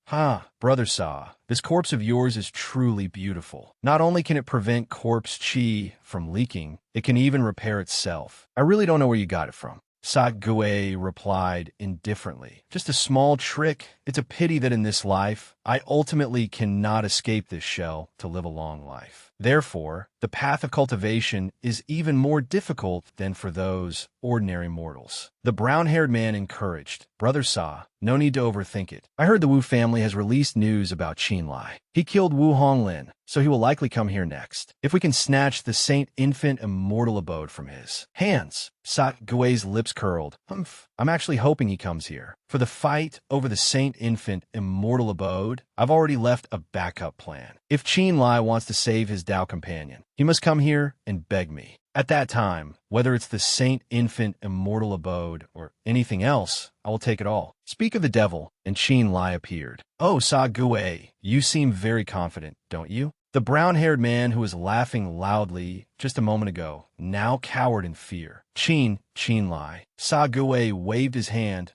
Brother Sa, this corpse of yours is truly beautiful. Not only can it prevent corpse chi from leaking, it can even repair itself. I really don't know where you got it from. Sa Gue replied indifferently. Just a small trick. It's a pity that in this life, I ultimately cannot escape this shell to live a long life. Therefore, the path of cultivation is even more difficult than for those ordinary mortals. The brown-haired man encouraged, Brother Sa, no need to overthink it. I heard the Wu family has released news about Qin Lai. He killed Wu Honglin, so he will likely come here next. If we can snatch the Saint Infant Immortal Abode from his hands. Sa Gue's lips curled. I'm actually hoping he comes here. For the fight over the Saint Infant Immortal Abode, I've already left a backup plan. If Qin Lai wants to save his Dao companion, he must come here and beg me. At that time, whether it's the Saint Infant Immortal Abode or anything else, I will take it all. Speak of the devil, and Qin Lai appeared. Oh, Sa Gue, you seem very confident, don't you? The brown-haired man who was laughing loudly just a moment ago, now cowered in fear. Qin Lai. Sa Gue waved his hand.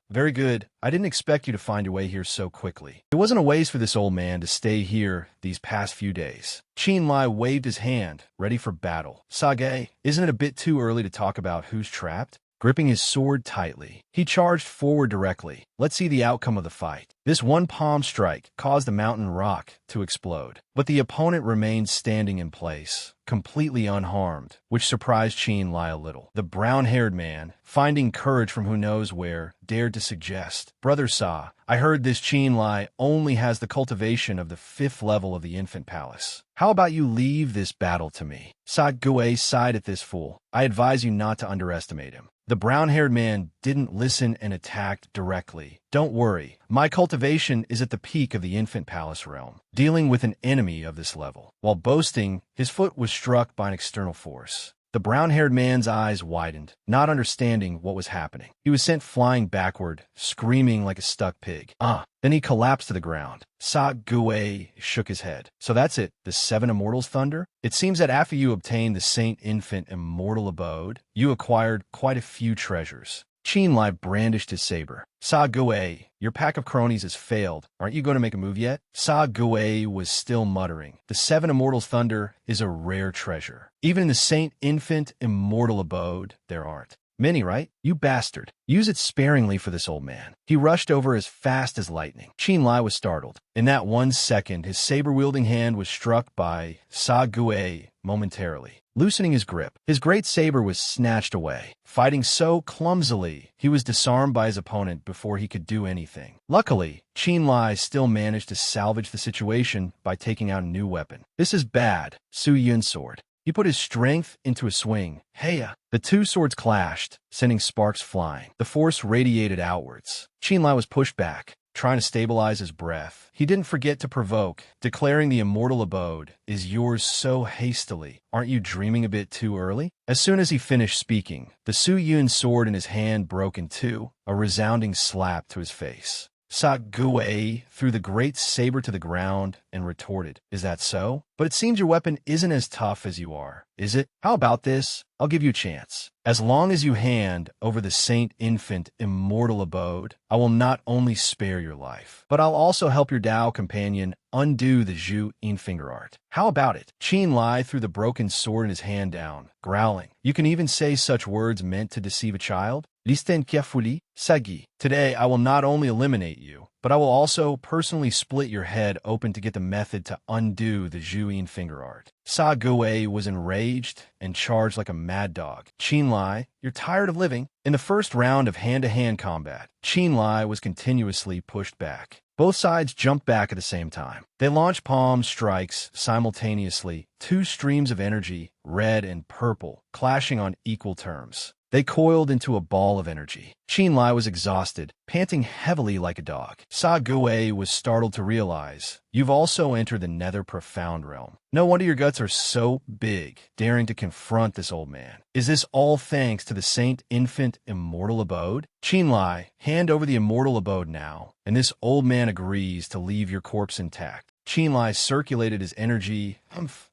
Very good. I didn't expect you to find your way here so quickly. It wasn't a waste for this old man to stay here these past few days. Qin Lai waved his hand, ready for battle. Sa Gue, isn't it a bit too early to talk about who's trapped? Gripping his sword tightly, he charged forward directly. Let's see the outcome of the fight. This one palm strike caused the mountain rock to explode, but the opponent remained standing in place, completely unharmed, which surprised Qin Lai a little. The brown-haired man, finding courage from who knows where, dared to suggest, Brother Sa, I heard this Qin Lai only has the cultivation of the 5th level of the Infant Palace. How about you leave this battle to me? Sa Gue sighed at this fool. I advise you not to underestimate him. The brown-haired man didn't listen and attacked directly. Don't worry, my cultivation is at the peak of the Infant Palace realm, dealing with an enemy of this level. While boasting, his foot was struck by an external force. The brown-haired man's eyes widened, not understanding what was happening. He was sent flying backward, screaming like a stuck pig. Then he collapsed to the ground. Sa Gue shook his head. So that's it, the 7 Immortals Thunder? It seems that after you obtained the Saint Infant Immortal Abode, you acquired quite a few treasures. Qin Lai brandished his saber. Sa Gue, your pack of cronies has failed. Aren't you going to make a move yet? Sa Gue was still muttering. The 7 Immortals Thunder is a rare treasure. Even in the Saint Infant Immortal Abode, there aren't. Many, right? You bastard. Use it sparingly for this old man. He rushed over as fast as lightning. Qin Lai was startled. In that 1 second, his saber-wielding hand was struck by Sa Gue momentarily. Loosening his grip, his great saber was snatched away. Fighting so clumsily, he was disarmed by his opponent before he could do anything. Luckily, Qin Lai still managed to salvage the situation by taking out a new weapon. This is bad. Su Yun's sword. He put his strength into a swing. Heya! The two swords clashed, sending sparks flying. The force radiated outwards. Qin Lai was pushed back, trying to stabilize his breath. He didn't forget to provoke, declaring the immortal abode is yours so hastily. Aren't you dreaming a bit too early? As soon as he finished speaking, the Su Yun sword in his hand broke in two, a resounding slap to his face. Sa Gue threw the great saber to the ground and retorted, "Is that so? But it seems your weapon isn't as tough as you are, is it? How about this? I'll give you a chance. As long as you hand over the Saint Infant Immortal Abode, I will not only spare your life, but I'll also help your Dao companion undo the Zhu In finger art. How about it?" Qin Lai threw the broken sword in his hand down, growling. "You can even say such words meant to deceive a child? Listen carefully, Sagi. Today I will not only eliminate you, but I will also personally split your head open to get the method to undo the Zhuyin finger art. Sa Gui was enraged and charged like a mad dog. Qin Lai, you're tired of living. In the first round of hand-to-hand combat, Qin Lai was continuously pushed back. Both sides jumped back at the same time. They launched palm strikes simultaneously, two streams of energy, red and purple, clashing on equal terms. They coiled into a ball of energy. Qin Lai was exhausted, panting heavily like a dog. Sa Gui was startled to realize, you've also entered the nether profound realm. No wonder your guts are so big, daring to confront this old man. Is this all thanks to the Saint Infant Immortal Abode? Qin Lai, hand over the Immortal Abode now, and this old man agrees to leave your corpse intact. Qin Lai circulated his energy.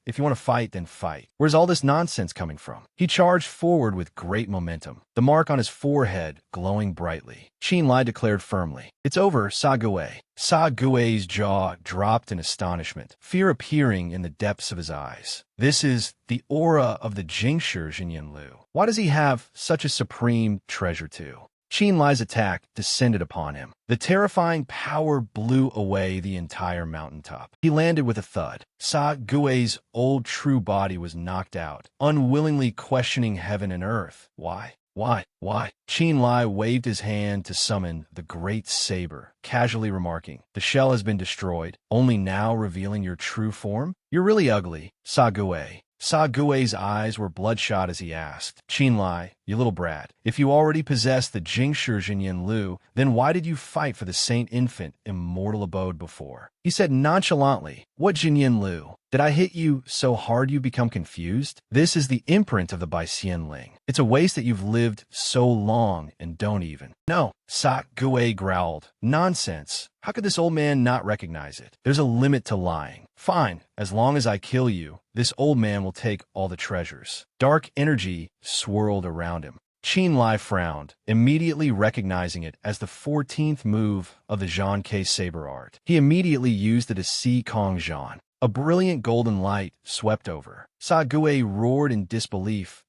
If you want to fight, then fight. Where's all this nonsense coming from? He charged forward with great momentum, the mark on his forehead glowing brightly. Qin Lai declared firmly, it's over, Sa Gui. Sa Gui's jaw dropped in astonishment, fear appearing in the depths of his eyes. This is the aura of the Jingshi Jinyin Lu. Why does he have such a supreme treasure too? Qin Lai's attack descended upon him. The terrifying power blew away the entire mountaintop. He landed with a thud. Sa Gui's old true body was knocked out, unwillingly questioning heaven and earth. Why? Qin Lai waved his hand to summon the great saber, casually remarking, the shell has been destroyed, only now revealing your true form? You're really ugly, Sa Gui. Sa Gui's eyes were bloodshot as he asked, Qin Lai, you little brat, if you already possess the Jingshi Jinyin Lu, then why did you fight for the Saint Infant Immortal Abode before? He said nonchalantly, what Jinyin Lu? Did I hit you so hard you become confused? This is the imprint of the Baixian Ling. It's a waste that you've lived so long and don't even. No, Sa Gui growled. Nonsense. How could this old man not recognize it? There's a limit to lying. Fine, as long as I kill you, this old man will take all the treasures. Dark energy swirled around him. Qin Lai frowned, immediately recognizing it as the 14th move of the Zhan Ke saber art. He immediately used it as Si Kong Zhan. A brilliant golden light swept over. Sa Gui roared in disbelief.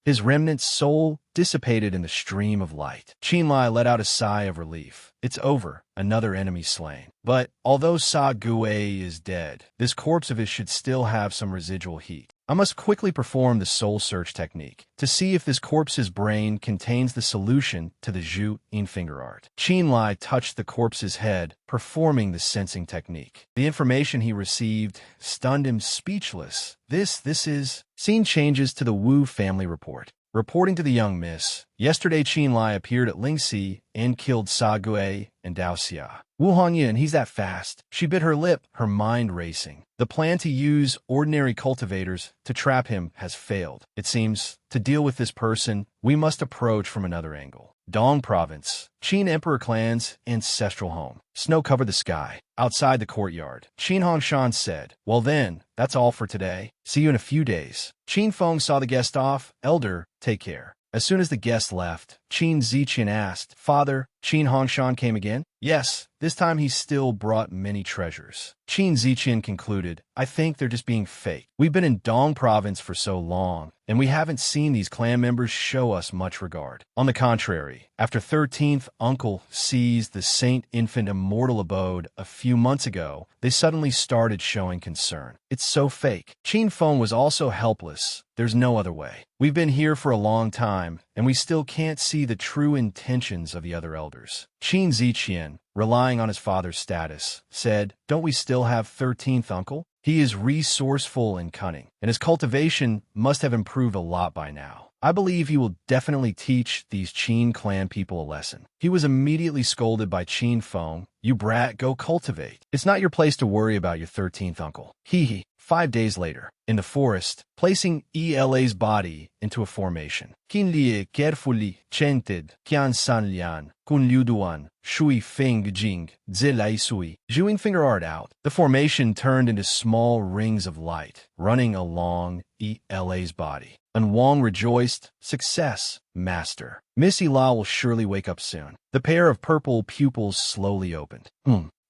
His remnant soul dissipated in the stream of light. Qin Lai let out a sigh of relief. It's over, another enemy slain. But although Sa Gui is dead, this corpse of his should still have some residual heat. I must quickly perform the soul search technique to see if this corpse's brain contains the solution to the Zhu in finger art. Qin Lai touched the corpse's head, performing the sensing technique. The information he received stunned him speechless. This is... Scene changes to the Wu family report. Reporting to the young miss, yesterday Qin Lai appeared at Lingxi and killed Sa Gui and Dao Xia. Wu Hongyan, he's that fast. She bit her lip, her mind racing. The plan to use ordinary cultivators to trap him has failed. It seems, to deal with this person, we must approach from another angle. Dong Province, Qin Emperor clan's ancestral home. Snow covered the sky. Outside the courtyard, Qin Hongshan said, well then, that's all for today. See you in a few days. Qin Feng saw the guest off. Elder, take care. As soon as the guest left, Qin Ziqian asked, Father, Qin Hongshan came again? Yes, this time he still brought many treasures. Qin Ziqian concluded, I think they're just being fake. We've been in Dong Province for so long, and we haven't seen these clan members show us much regard. On the contrary, after 13th uncle seized the Saint Infant Immortal Abode a few months ago, they suddenly started showing concern. It's so fake. Qin Feng was also helpless. There's no other way. We've been here for a long time, and we still can't see the true intentions of the other elders. Qin Ziqian, relying on his father's status, said, don't we still have 13th uncle? He is resourceful and cunning, and his cultivation must have improved a lot by now. I believe he will definitely teach these Qin clan people a lesson. He was immediately scolded by Qin Feng. You brat, go cultivate. It's not your place to worry about your 13th uncle. Hee hee. 5 days later, in the forest, placing Ela's body into a formation. Qin Lie carefully chanted, Qian San Lian, Kun Liu Duan, Shui Feng Jing, Zi Lai Sui. Zhuing finger art out. The formation turned into small rings of light, running along Ela's body. And Wang rejoiced, success, master. Miss Ela will surely wake up soon. The pair of purple pupils slowly opened.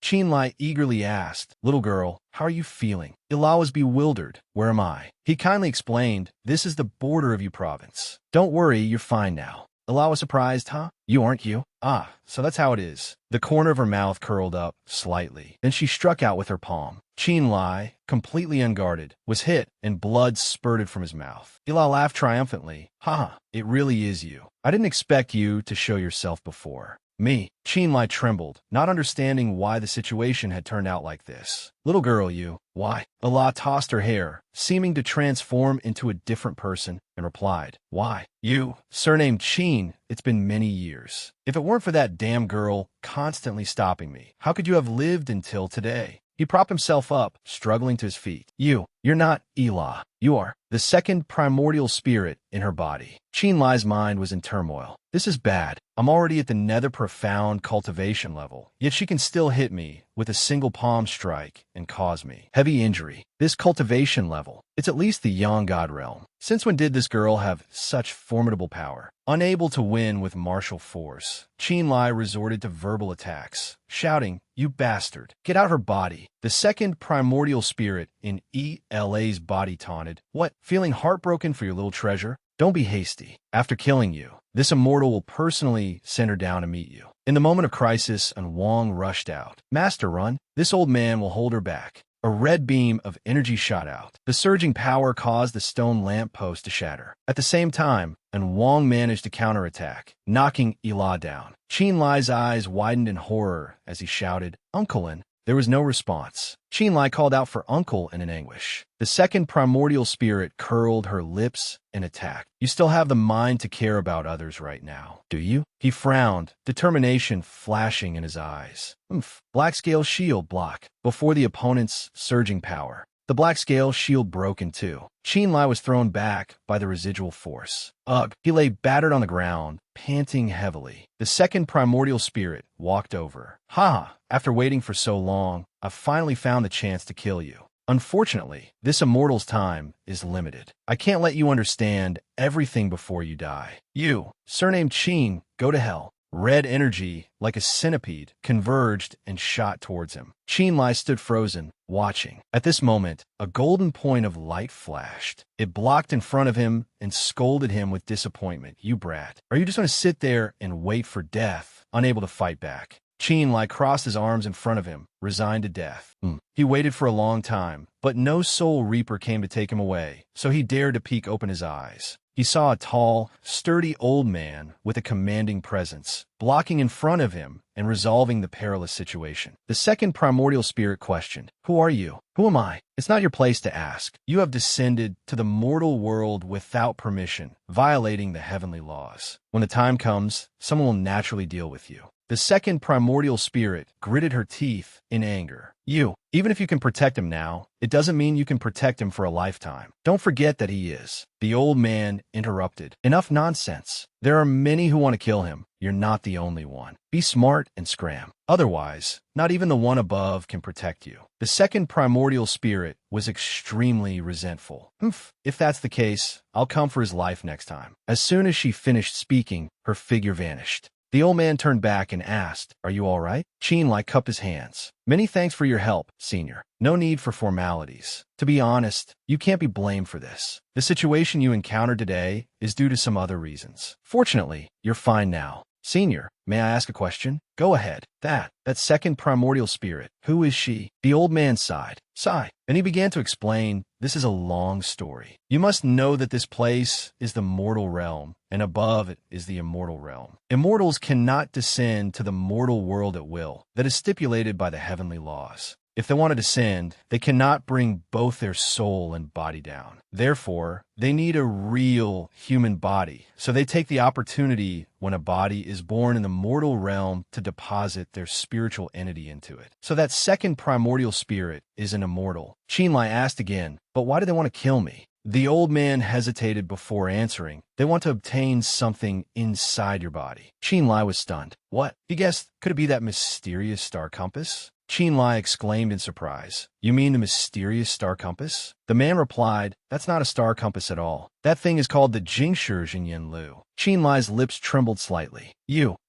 Qin Lai eagerly asked, little girl, how are you feeling? Ela was bewildered. Where am I? He kindly explained, this is the border of Yu province. Don't worry, you're fine now. Ila was surprised. Huh? You aren't you? Ah, so that's how it is. The corner of her mouth curled up slightly. Then she struck out with her palm. Qin Lai, completely unguarded, was hit, and blood spurted from his mouth. Ila laughed triumphantly. Haha, it really is you. I didn't expect you to show yourself before. Me. Qin Lai trembled, not understanding why the situation had turned out like this. Little girl, you. Why? Ila tossed her hair, seeming to transform into a different person, and replied, Why? You. Surnamed Qin, it's been many years. If it weren't for that damn girl constantly stopping me, how could you have lived until today? He propped himself up, struggling to his feet. You're not Ila. You are the second primordial spirit in her body. Qin Lai's mind was in turmoil. This is bad. I'm already at the nether profound cultivation level, yet she can still hit me with a single palm strike and cause me heavy injury. This cultivation level, it's at least the young god realm. Since when did this girl have such formidable power? Unable to win with martial force, Qin Lai resorted to verbal attacks, shouting, You bastard! Get out her body! The second primordial spirit in Ela's body taunted, What? Feeling heartbroken for your little treasure? Don't be hasty. After killing you, this immortal will personally send her down to meet you. In the moment of crisis, and Wong rushed out. Master, run. This old man will hold her back. A red beam of energy shot out. The surging power caused the stone lamppost to shatter. At the same time, and Wong managed to counterattack, knocking Ila down. Qin Lai's eyes widened in horror as he shouted, Uncle. There was no response. Qin Lai called out for uncle in an anguish. The second primordial spirit curled her lips and attacked. You still have the mind to care about others right now, do you? He frowned, determination flashing in his eyes. Black scale shield block. Before the opponent's surging power, the black scale shield broke in two. Qin Lai was thrown back by the residual force. Ugh! He lay battered on the ground, panting heavily. The second primordial spirit walked over. Ha! After waiting for so long, I've finally found the chance to kill you. Unfortunately, this immortal's time is limited. I can't let you understand everything before you die. You, surnamed Qin, go to hell. Red energy, like a centipede, converged and shot towards him. Qin Lai stood frozen, watching. At this moment, a golden point of light flashed. It blocked in front of him and scolded him with disappointment. You brat. Are you just going to sit there and wait for death, unable to fight back? Qin Lai crossed his arms in front of him, resigned to death. He waited for a long time, but no soul reaper came to take him away, so he dared to peek open his eyes. He saw a tall, sturdy old man with a commanding presence, blocking in front of him and resolving the perilous situation. The second primordial spirit questioned, Who are you? Who am I? It's not your place to ask. You have descended to the mortal world without permission, violating the heavenly laws. When the time comes, someone will naturally deal with you. The second primordial spirit gritted her teeth in anger. Even if you can protect him now, it doesn't mean you can protect him for a lifetime. Don't forget that he is. The old man interrupted. Enough nonsense. There are many who want to kill him. You're not the only one. Be smart and scram. Otherwise, not even the one above can protect you. The second primordial spirit was extremely resentful. If that's the case, I'll come for his life next time. As soon as she finished speaking, her figure vanished. The old man turned back and asked, Are you all right? Qin Lai cupped his hands. Many thanks for your help, senior. No need for formalities. To be honest, you can't be blamed for this. The situation you encountered today is due to some other reasons. Fortunately, you're fine now. Senior, may I ask a question? Go ahead. That second primordial spirit, who is she? The old man sighed. And he began to explain, this is a long story. You must know that this place is the mortal realm, and above it is the immortal realm. Immortals cannot descend to the mortal world at will. That is stipulated by the heavenly laws. If they want to descend, they cannot bring both their soul and body down. Therefore, they need a real human body, so they take the opportunity when a body is born in the mortal realm to deposit their spiritual entity into it. So that second primordial spirit is an immortal. Qin Lai asked again, But why do they want to kill me? The old man hesitated before answering. They want to obtain something inside your body. Qin Lai was stunned. What? He guessed, could it be that mysterious star compass? Qin Lai exclaimed in surprise. You mean the mysterious star compass? The man replied, That's not a star compass at all. That thing is called the Jingshi Jinyan Lu. Qin Lai's lips trembled slightly.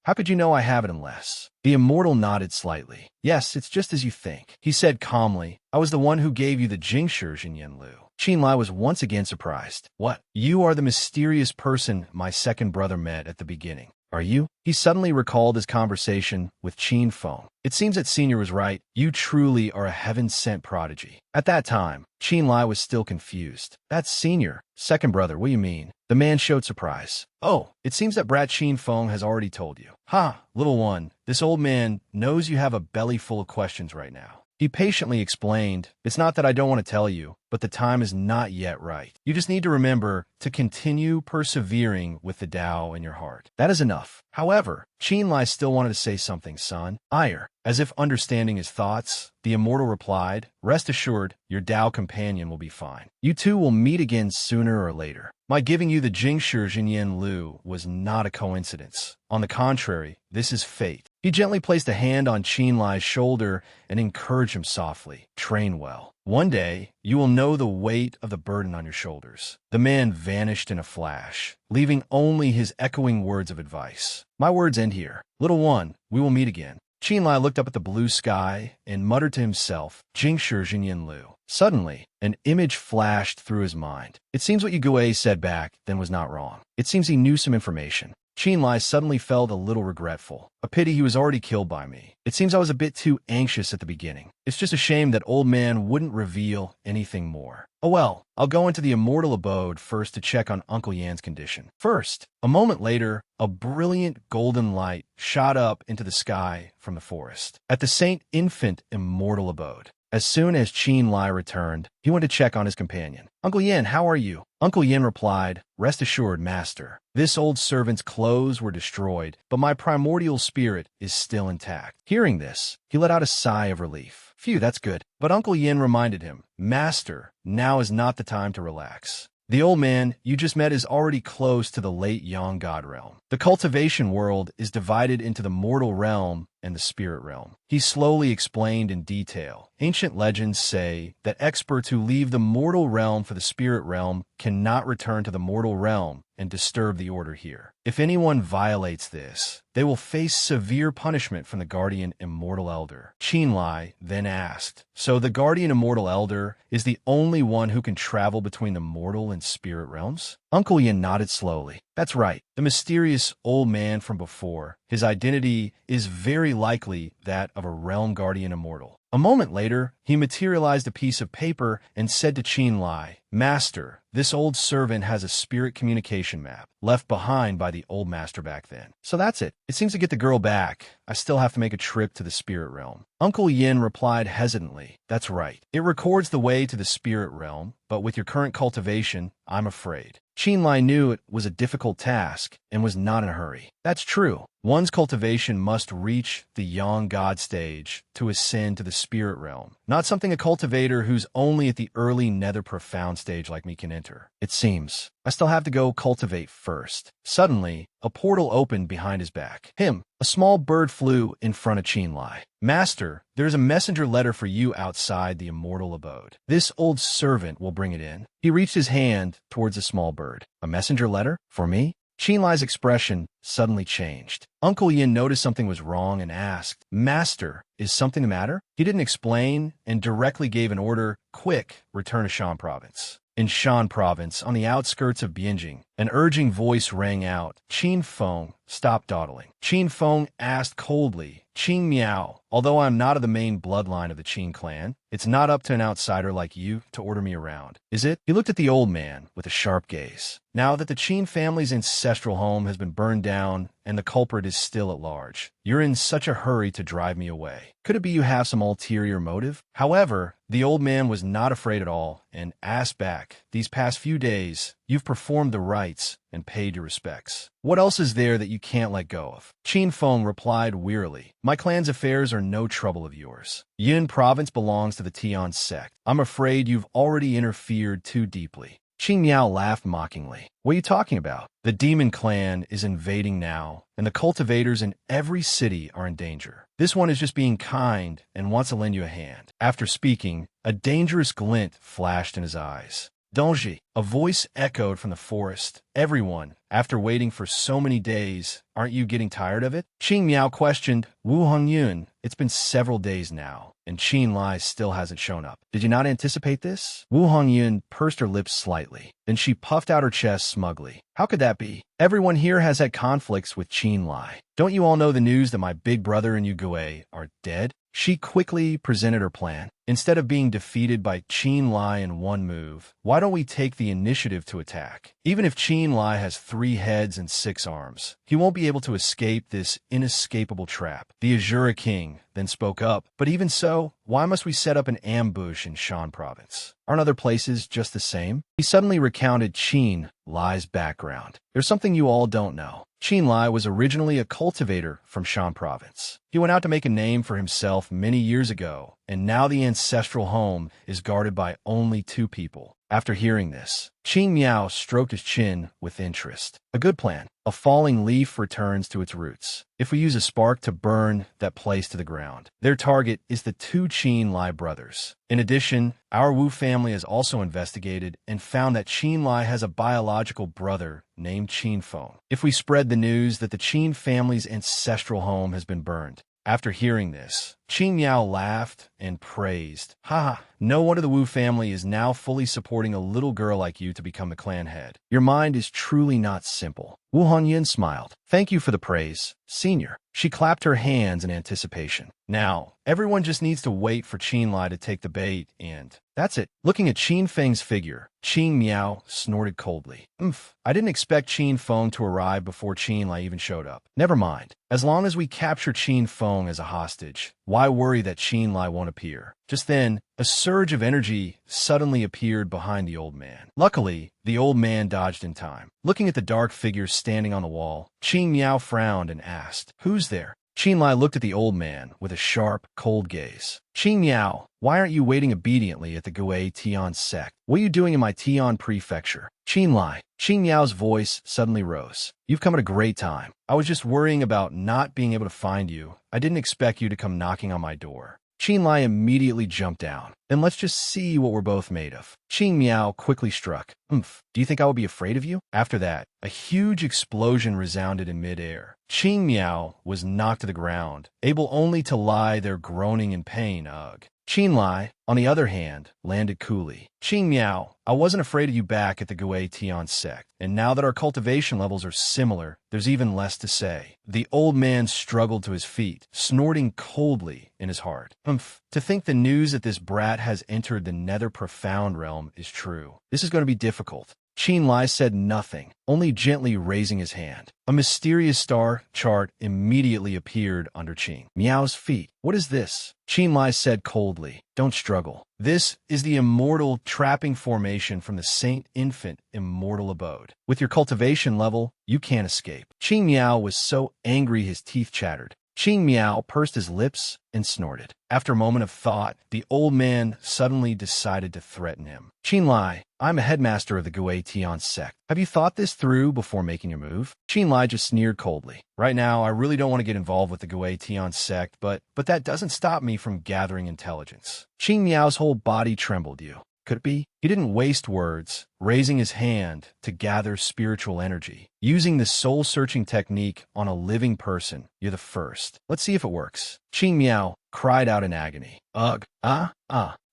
How could you know I have it unless? The immortal nodded slightly. Yes, it's just as you think. He said calmly, I was the one who gave you the Jingshi Jinyan Lu. Qin Lai was once again surprised. What? You are the mysterious person my second brother met at the beginning. Are you? He suddenly recalled his conversation with Qin Feng. It seems that Senior was right. You truly are a heaven-sent prodigy. At that time, Qin Lai was still confused. That's Senior. Second brother, what do you mean? The man showed surprise. Oh, it seems that brat Qin Feng has already told you. Ha, little one, this old man knows you have a belly full of questions right now. He patiently explained, it's not that I don't want to tell you, but the time is not yet right. You just need to remember to continue persevering with the Tao in your heart. That is enough. However, Qin Lai still wanted to say something, son. Ire. As if understanding his thoughts, the immortal replied, rest assured, your Tao companion will be fine. You two will meet again sooner or later. My giving you the Jingshi Jinyan Lu was not a coincidence. On the contrary, this is fate. He gently placed a hand on Qin Lai's shoulder and encouraged him softly. Train well. One day, you will know the weight of the burden on your shoulders. The man vanished in a flash, leaving only his echoing words of advice. My words end here. Little one, we will meet again. Qin Lai looked up at the blue sky and muttered to himself, Jingshi Jinyan Lu. Suddenly, an image flashed through his mind. It seems what Yue said back then was not wrong. It seems he knew some information. Qin Lai suddenly felt a little regretful. A pity he was already killed by me. It seems I was a bit too anxious at the beginning. It's just a shame that old man wouldn't reveal anything more. Oh well, I'll go into the immortal abode first to check on Uncle Yan's condition. First, a moment later, a brilliant golden light shot up into the sky from the forest. At the Saint Infant immortal abode. As soon as Qin Lai returned, he went to check on his companion. Uncle Yan, how are you? Uncle Yin replied, rest assured, master. This old servant's clothes were destroyed, but my primordial spirit is still intact. Hearing this, he let out a sigh of relief. Phew, that's good. But Uncle Yin reminded him, master, now is not the time to relax. The old man you just met is already close to the late Yang God realm. The cultivation world is divided into the mortal realm and the spirit realm. He slowly explained in detail. Ancient legends say that experts who leave the mortal realm for the spirit realm cannot return to the mortal realm and disturb the order here. If anyone violates this, they will face severe punishment from the guardian immortal elder. Qin Lai then asked, so the guardian immortal elder is the only one who can travel between the mortal and spirit realms? Uncle Yin nodded slowly. That's right, the mysterious old man from before. His identity is very likely that of a realm guardian immortal. A moment later, he materialized a piece of paper and said to Qin Lai, Master, this old servant has a spirit communication map, left behind by the old master back then. So that's it. It seems to get the girl back, I still have to make a trip to the spirit realm. Uncle Yin replied hesitantly, that's right. It records the way to the spirit realm, but with your current cultivation, I'm afraid. Qin Lai knew it was a difficult task and was not in a hurry. That's true. One's cultivation must reach the Yang God stage to ascend to the spirit realm, not something a cultivator who's only at the early nether profound stage like me can enter. It seems I still have to go cultivate first. Suddenly, a portal opened behind his back. A small bird flew in front of Qin Lai. Master, there's a messenger letter for you outside the immortal abode. This old servant will bring it in. He reached his hand towards the small bird. A messenger letter? For me? Qin Lai's expression suddenly changed. Uncle Yin noticed something was wrong and asked, Master, is something the matter? He didn't explain and directly gave an order, quick, return to Shan Province. In Shan Province, on the outskirts of Bianjing, an urging voice rang out, Qin Feng, stop dawdling. Qin Feng asked coldly, Qin Miao, although I'm not of the main bloodline of the Qin clan, it's not up to an outsider like you to order me around, is it? He looked at the old man with a sharp gaze. Now that the Qin family's ancestral home has been burned down and the culprit is still at large, you're in such a hurry to drive me away. Could it be you have some ulterior motive? However, the old man was not afraid at all and asked back, these past few days, you've performed the rites and paid your respects. What else is there that you can't let go of? Qin Feng replied wearily, my clan's affairs are no trouble of yours. Yin province belongs to the Tian sect. I'm afraid you've already interfered too deeply. Qin Miao laughed mockingly. What are you talking about? The demon clan is invading now, and the cultivators in every city are in danger. This one is just being kind and wants to lend you a hand. After speaking, a dangerous glint flashed in his eyes. Dongji, a voice echoed from the forest. Everyone, after waiting for so many days, aren't you getting tired of it? Qing Miao questioned, Wu Hongyun, It's been several days now, and Qin Lai still hasn't shown up. Did you not anticipate this? Wu Hongyun pursed her lips slightly. Then she puffed out her chest smugly. How could that be? Everyone here has had conflicts with Qin Lai. Don't you all know the news that my big brother and Yue are dead? She quickly presented her plan. Instead of being defeated by Qin Lai in one move, why don't we take the initiative to attack? Even if Qin Lai has 3 heads and 6 arms, he won't be able to escape this inescapable trap. The Azura King then spoke up. But even so, why must we set up an ambush in Shan province? Aren't other places just the same? He suddenly recounted Qin Lai's background. There's something you all don't know. Qin Lai was originally a cultivator from Shan province. He went out to make a name for himself many years ago, and now the ancestral home is guarded by only 2 people. After hearing this, Qing Miao stroked his chin with interest. A good plan. A falling leaf returns to its roots. If we use a spark to burn that place to the ground, their target is the 2 Qin Lai brothers. In addition, our Wu family has also investigated and found that Qin Lai has a biological brother named Qin Feng. If we spread the news that the Qin family's ancestral home has been burned. After hearing this, Qin Miao laughed and praised. Ha! No wonder the Wu family is now fully supporting a little girl like you to become the clan head. Your mind is truly not simple. Wu Hongyun smiled. Thank you for the praise, senior. She clapped her hands in anticipation. Now, everyone just needs to wait for Qin Lai to take the bait, and that's it. Looking at Qin Feng's figure, Qin Miao snorted coldly. I didn't expect Qin Feng to arrive before Qin Lai even showed up. Never mind. As long as we capture Qin Feng as a hostage, why worry that Qin Lai won't appear? Just then, a surge of energy suddenly appeared behind the old man. Luckily, the old man dodged in time. Looking at the dark figure standing on the wall, Qin Miao frowned and asked, "Who's there?" Qin Lai looked at the old man with a sharp, cold gaze. "Qin Miao, why aren't you waiting obediently at the Gue Tian sect? What are you doing in my Tian prefecture?" Qin Lai. Qin Miao's voice suddenly rose. "You've come at a great time. I was just worrying about not being able to find you. I didn't expect you to come knocking on my door." Qin Lai immediately jumped down. "Then let's just see what we're both made of." Qin Miao quickly struck. Do you think I would be afraid of you?" After that, a huge explosion resounded in midair. Qin Miao was knocked to the ground, able only to lie there groaning in pain. Ugh. Qin Lai, on the other hand, landed coolly. "Qin Miao, I wasn't afraid of you back at the Gue Tian sect, and now that our cultivation levels are similar, there's even less to say." The old man struggled to his feet, snorting coldly in his heart. To think the news that this brat has entered the nether profound realm is true. This is going to be difficult. Qin Lai said nothing, only gently raising his hand. A mysterious star chart immediately appeared under Qin Miao's feet. "What is this?" Qin Lai said coldly. "Don't struggle. This is the immortal trapping formation from the Saint Infant immortal abode. With your cultivation level, you can't escape." Qin Miao was so angry his teeth chattered. Qin Miao pursed his lips and snorted. After a moment of thought, the old man suddenly decided to threaten him. "Qin Lai, I'm a headmaster of the Gue Tian sect. Have you thought this through before making your move?" Qin Lai just sneered coldly. "Right now, I really don't want to get involved with the Gue Tian sect, but that doesn't stop me from gathering intelligence." Qin Miao's whole body trembled. Could it be? He didn't waste words, raising his hand to gather spiritual energy. Using the soul-searching technique on a living person, you're the first. Let's see if it works. Qin Miao cried out in agony. Ugh,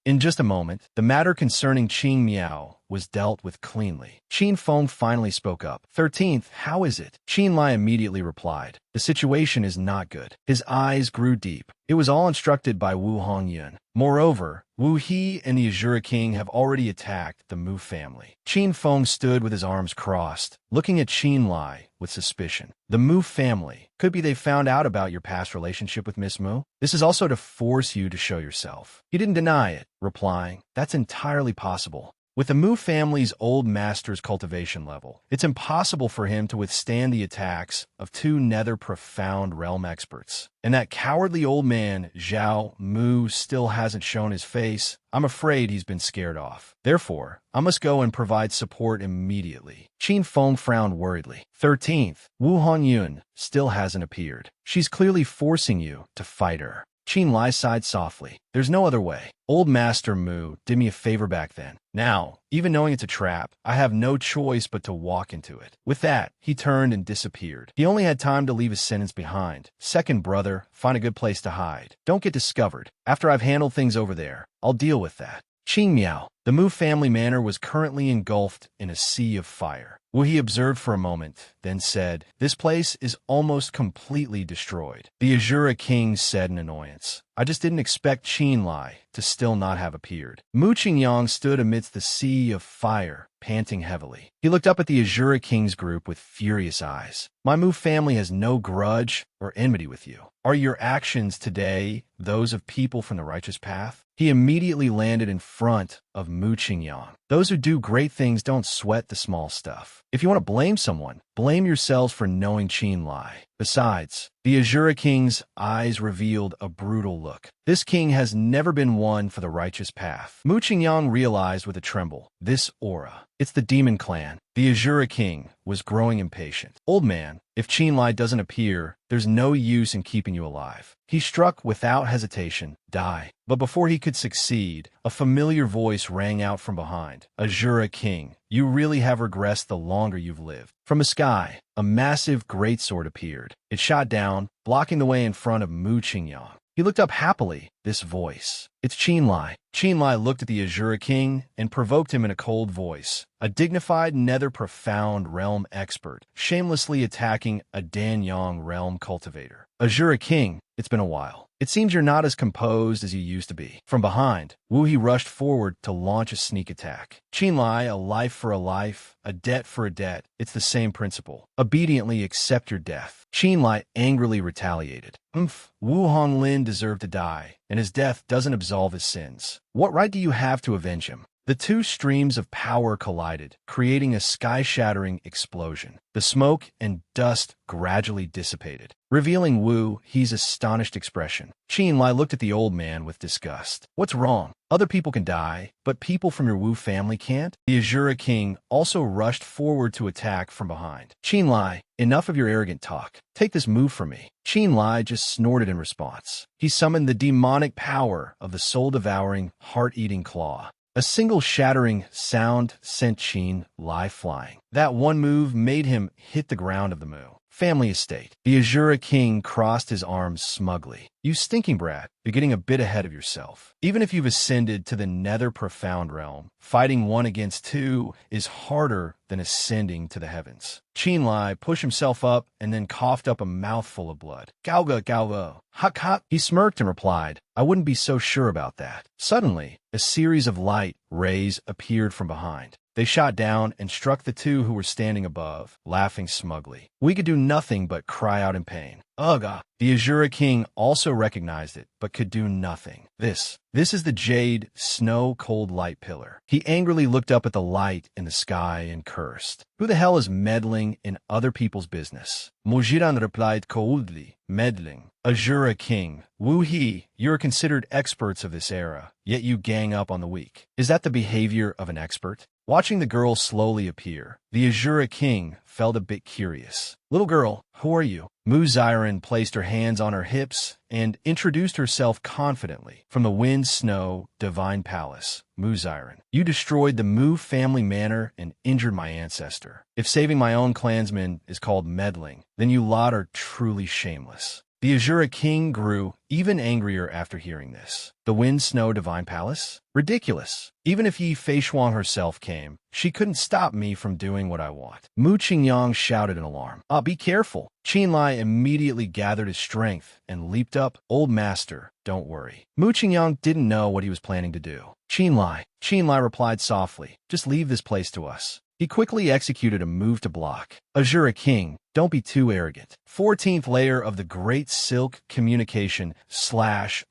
In just a moment, the matter concerning Qin Miao was dealt with cleanly. Qin Feng finally spoke up. 13th, how is it? Qin Lai immediately replied. The situation is not good. His eyes grew deep. It was all instructed by Wu Hongyun. Moreover, Wu He and the Azura King have already attacked the Mu family. Qin Feng stood with his arms crossed, looking at Qin Lai with suspicion. The Mu family. Could be they found out about your past relationship with Miss Mu. This is also to force you to show yourself. He didn't deny it, replying, that's entirely possible. With the Mu family's old master's cultivation level, it's impossible for him to withstand the attacks of 2 nether profound realm experts. And that cowardly old man, Zhao Mu, still hasn't shown his face. I'm afraid he's been scared off. Therefore, I must go and provide support immediately. Qin Feng frowned worriedly. 13th, Wu Honyun still hasn't appeared. She's clearly forcing you to fight her. Qin Lai sighed softly. There's no other way. Old Master Mu did me a favor back then. Now, even knowing it's a trap, I have no choice but to walk into it. With that, he turned and disappeared. He only had time to leave his sentence behind. Second brother, find a good place to hide. Don't get discovered. After I've handled things over there, I'll deal with that. Qing Miao. The Mu family manor was currently engulfed in a sea of fire. Wu He observed for a moment, then said, "This place is almost completely destroyed." The Azura king said in annoyance, "I just didn't expect Qin Lai to still not have appeared." Mu Qingyang stood amidst the sea of fire, panting heavily. He looked up at the Azura king's group with furious eyes. "My Mu family has no grudge or enmity with you. Are your actions today those of people from the righteous path?" He immediately landed in front of Mu Qingyang. Those who do great things don't sweat the small stuff. If you want to blame someone, blame yourselves for knowing Qin Lai. Besides, the Azura king's eyes revealed a brutal look. This king has never been one for the righteous path. Mu Qingyang realized with a tremble, this aura. It's the demon clan. The Azura king was growing impatient. "Old man, if Qin Lai doesn't appear, there's no use in keeping you alive." He struck without hesitation, "Die." But before he could succeed, a familiar voice rang out from behind. "Azura king, you really have regressed the longer you've lived." From the sky, a massive greatsword appeared. It shot down, blocking the way in front of Mu Qingyang. He looked up happily. This voice. "It's Qin Lai." Qin Lai looked at the Azura king and provoked him in a cold voice. A dignified nether profound realm expert, shamelessly attacking a Danyang realm cultivator. "Azura king, it's been a while. It seems you're not as composed as you used to be." From behind, Wu He rushed forward to launch a sneak attack. "Qin Lai, a life for a life, a debt for a debt. It's the same principle. Obediently accept your death." Qin Lai angrily retaliated. Wu Honglin deserved to die, and his death doesn't absolve his sins. What right do you have to avenge him? The two streams of power collided, creating a sky-shattering explosion. The smoke and dust gradually dissipated, revealing Wu He's astonished expression. Qin Lai looked at the old man with disgust. "What's wrong? Other people can die, but people from your Wu family can't?" The Azura king also rushed forward to attack from behind. "Qin Lai, enough of your arrogant talk. Take this move from me." Qin Lai just snorted in response. He summoned the demonic power of the soul-devouring, heart-eating claw. A single shattering sound sent Qin Lai flying. That one move made him hit the ground of the Mu family estate. The Azura king crossed his arms smugly. "You stinking brat, you're getting a bit ahead of yourself. Even if you've ascended to the nether profound realm, fighting 1 against 2 is harder than ascending to the heavens." Qin Lai pushed himself up and then coughed up a mouthful of blood. "Gauga, gauga, hak hak." He smirked and replied, "I wouldn't be so sure about that." Suddenly, a series of light rays appeared from behind. They shot down and struck the two who were standing above, laughing smugly. We could do nothing but cry out in pain. "Ugh!" The Azura king also recognized it, but could do nothing. This is the jade, snow-cold light pillar." He angrily looked up at the light in the sky and cursed. "Who the hell is meddling in other people's business?" Mojiran replied coldly, "Meddling. Azura king, Wu He, you are considered experts of this era, yet you gang up on the weak. Is that the behavior of an expert?" Watching the girl slowly appear, the Azura king felt a bit curious. "Little girl, who are you?" Mu Xiren placed her hands on her hips and introduced herself confidently. "From the Wind Snow Divine Palace, Mu Xiren. You destroyed the Mu family manor and injured my ancestor. If saving my own clansmen is called meddling, then you lot are truly shameless." The Azura king grew even angrier after hearing this. "The Wind Snow Divine Palace? Ridiculous. Even if Yi Feishuang herself came, she couldn't stop me from doing what I want." Mu Qingyang shouted in alarm. Be careful." Qin Lai immediately gathered his strength and leaped up. "Old master, don't worry." Mu Qingyang didn't know what he was planning to do. Qin Lai replied softly, "Just leave this place to us." He quickly executed a move to block. "Azura king, don't be too arrogant." 14th layer of the Great Silk Communication /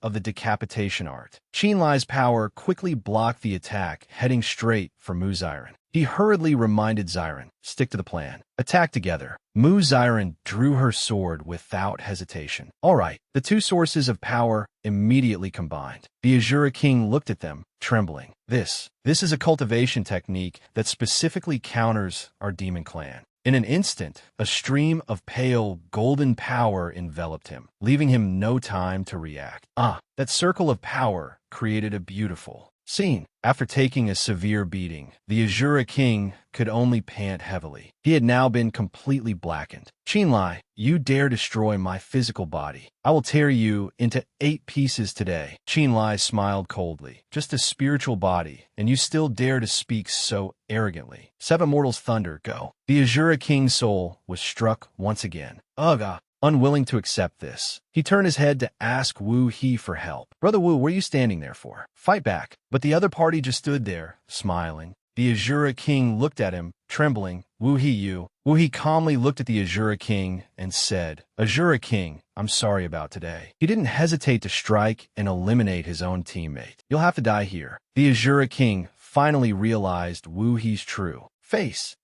of the Decapitation Art. Qin Lai's power quickly blocked the attack, heading straight for Mu Xiren. He hurriedly reminded Xiren, "Stick to the plan. Attack together." Mu Xiren drew her sword without hesitation. All right, the two sources of power immediately combined. The Azura king looked at them, trembling. This is a cultivation technique that specifically counters our demon clan. In an instant, a stream of pale, golden power enveloped him, leaving him no time to react. That circle of power created a beautiful scene. After taking a severe beating, the Azura King could only pant heavily. He had now been completely blackened. Qinlai, you dare destroy my physical body. I will tear you into 8 pieces today. Qinlai smiled coldly. Just a spiritual body, and you still dare to speak so arrogantly. 7 mortals thunder, go. The Azura King's soul was struck once again. Ugh. Unwilling to accept this, he turned his head to ask Wu He for help. Brother Wu, what are you standing there for? Fight back. But the other party just stood there, smiling. The Azura King looked at him, trembling. Wu He calmly looked at the Azura King and said, Azura King, I'm sorry about today. He didn't hesitate to strike and eliminate his own teammate. You'll have to die here. The Azura King finally realized Wu He's true face.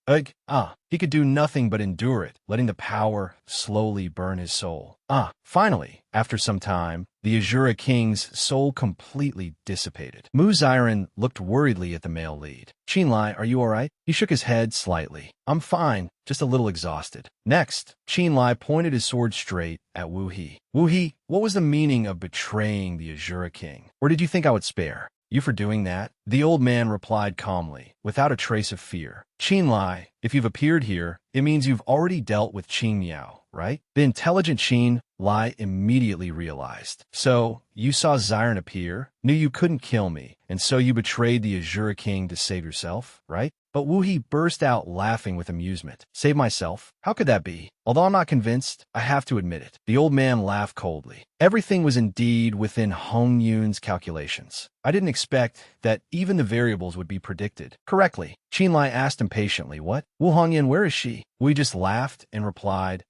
He could do nothing but endure it, letting the power slowly burn his soul. Finally, after some time, the Azura King's soul completely dissipated. Mu Xiren looked worriedly at the male lead. Qinlai, are you alright? He shook his head slightly. I'm fine, just a little exhausted. Next, Qinlai pointed his sword straight at Wu He. Wu He, what was the meaning of betraying the Azura King? Or did you think I would spare you for doing that? The old man replied calmly, without a trace of fear. Qinlai, if you've appeared here, it means you've already dealt with Qin Miao, right? The intelligent Qinlai immediately realized. So, you saw Xiren appear, knew you couldn't kill me, and so you betrayed the Azura King to save yourself, right? But Wu He burst out laughing with amusement. Save myself? How could that be? Although I'm not convinced, I have to admit it. The old man laughed coldly. Everything was indeed within Hong Yun's calculations. I didn't expect that even the variables would be predicted correctly. Qinlai asked impatiently, what? Wu Hongyun, where is she? Wu just laughed and replied,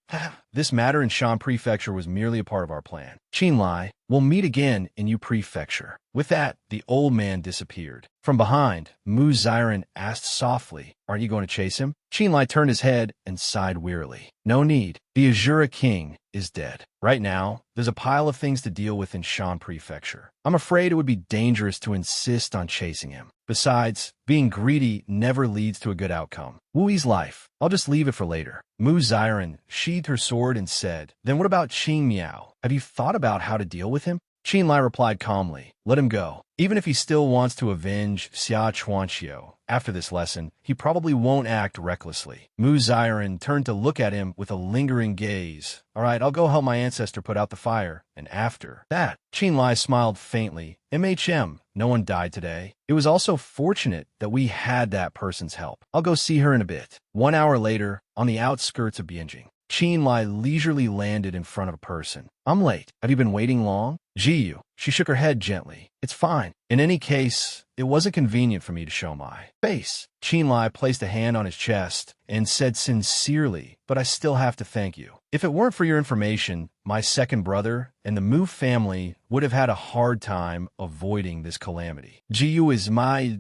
this matter in Shan Prefecture was merely a part of our plan. Qinlai, we'll meet again in Yu Prefecture. With that, the old man disappeared. From behind, Mu Xiren asked softly, aren't you going to chase him? Qinlai turned his head and sighed wearily. No need. The Azura King is dead. Right now, there's a pile of things to deal with in Shan Prefecture. I'm afraid it would be dangerous to insist on chasing him. Besides, being greedy never leads to a good outcome. Wu Yi's life. I'll just leave it for later. Mu Xiren sheathed her sword and said, then what about Qin Miao? Have you thought about how to deal with him? Qinlai replied calmly, let him go. Even if he still wants to avenge Xia Chuanqiu, after this lesson, he probably won't act recklessly. Mu Xiren turned to look at him with a lingering gaze. All right, I'll go help my ancestor put out the fire. And after that, Qinlai smiled faintly. No one died today. It was also fortunate that we had that person's help. I'll go see her in a bit. 1 hour later, on the outskirts of Bianjing, Qinlai leisurely landed in front of a person. I'm late. Have you been waiting long? Jiyu. She shook her head gently. It's fine. In any case, it wasn't convenient for me to show my face. Qinlai placed a hand on his chest and said sincerely, but I still have to thank you. If it weren't for your information, my second brother and the Mu family would have had a hard time avoiding this calamity. Jiyu is my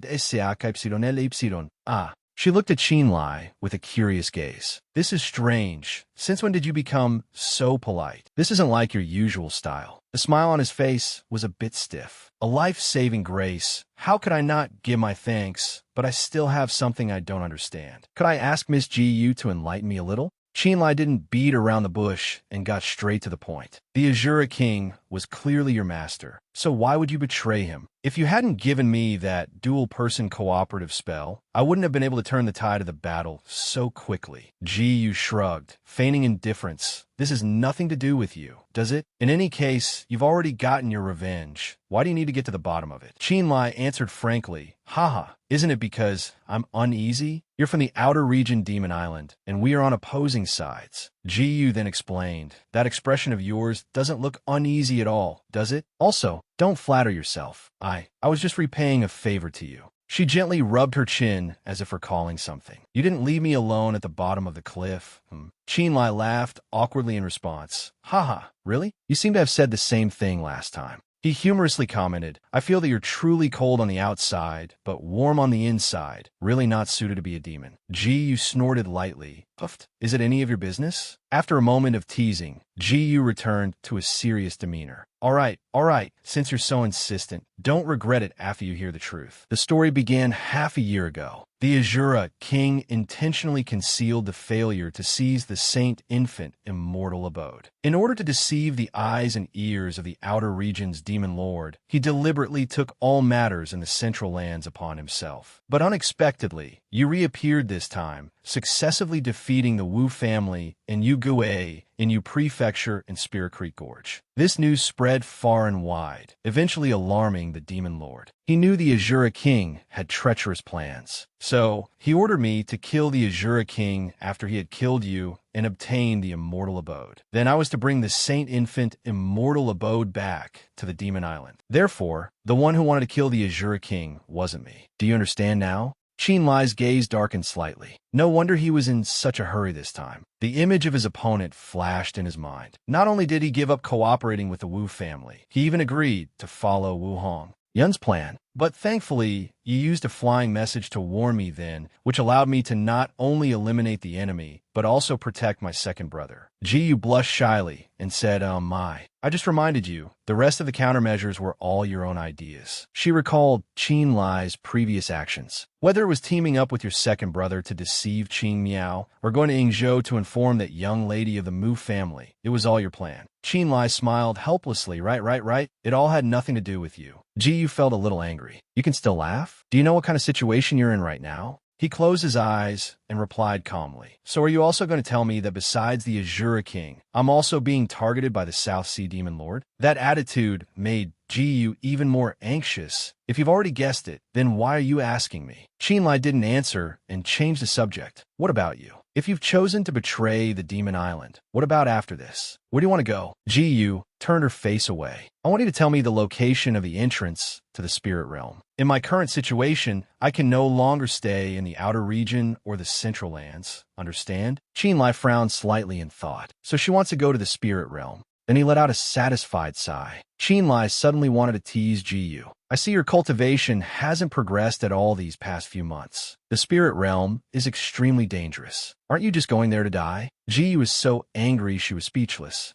She looked at Qinlai with a curious gaze. This is strange. Since when did you become so polite? This isn't like your usual style. The smile on his face was a bit stiff. A life-saving grace. How could I not give my thanks, but I still have something I don't understand? Could I ask Miss Jiyu to enlighten me a little? Qinlai didn't beat around the bush and got straight to the point. The Azura King was clearly your master, so why would you betray him? If you hadn't given me that dual-person cooperative spell, I wouldn't have been able to turn the tide of the battle so quickly. Jiyu shrugged, feigning indifference. This has nothing to do with you, does it? In any case, you've already gotten your revenge. Why do you need to get to the bottom of it? Qinlai answered frankly, haha, isn't it because I'm uneasy? You're from the outer region Demon Island, and we are on opposing sides. Jiyu then explained, that expression of yours doesn't look uneasy at all, does it? Also, don't flatter yourself. I was just repaying a favor to you. She gently rubbed her chin as if recalling something. You didn't leave me alone at the bottom of the cliff. Qinlai laughed awkwardly in response. Haha, really? You seem to have said the same thing last time. He humorously commented, I feel that you're truly cold on the outside, but warm on the inside. Really not suited to be a demon. Jiyu snorted lightly. Puffed. Is it any of your business? After a moment of teasing, Ji returned to a serious demeanor. All right, since you're so insistent, don't regret it after you hear the truth. The story began half a year ago. The Azura king intentionally concealed the failure to seize the Saint Infant immortal abode. In order to deceive the eyes and ears of the outer region's demon lord, he deliberately took all matters in the central lands upon himself. But unexpectedly, you reappeared this time, successively defeating the Wu family in Yugue, in Yu Prefecture and Spirit Creek Gorge. This news spread far and wide, eventually alarming the demon lord. He knew the Azura king had treacherous plans. So, he ordered me to kill the Azura king after he had killed you and obtained the immortal abode. Then I was to bring the Saint Infant immortal abode back to the demon island. Therefore, the one who wanted to kill the Azura king wasn't me. Do you understand now? Qin Lai's gaze darkened slightly. No wonder he was in such a hurry this time. The image of his opponent flashed in his mind. Not only did he give up cooperating with the Wu family, he even agreed to follow Wu Hong, Yun's plan. But thankfully, you used a flying message to warn me then, which allowed me to not only eliminate the enemy, but also protect my second brother. Ji blushed shyly and said, I just reminded you, the rest of the countermeasures were all your own ideas. She recalled Qin Lai's previous actions. Whether it was teaming up with your second brother to deceive Qing Miao, or going to Yingzhou to inform that young lady of the Mu family, it was all your plan. Qin Lai smiled helplessly. Right. It all had nothing to do with you. Ji felt a little angry. You can still laugh? Do you know what kind of situation you're in right now? He closed his eyes and replied calmly. So are you also going to tell me that besides the Azura king, I'm also being targeted by the South Sea Demon Lord? That attitude made Ji even more anxious. If you've already guessed it, then why are you asking me? Qin Lai didn't answer and changed the subject. What about you? If you've chosen to betray the Demon Island, what about after this? Where do you want to go? Ji turned her face away. I want you to tell me the location of the entrance to the spirit realm. In my current situation, I can no longer stay in the outer region or the central lands. Understand? Qin Lai frowned slightly in thought. So she wants to go to the spirit realm. Then he let out a satisfied sigh. Qin Lai suddenly wanted to tease Ji. I see your cultivation hasn't progressed at all these past few months. The spirit realm is extremely dangerous. Aren't you just going there to die? Ji was so angry she was speechless.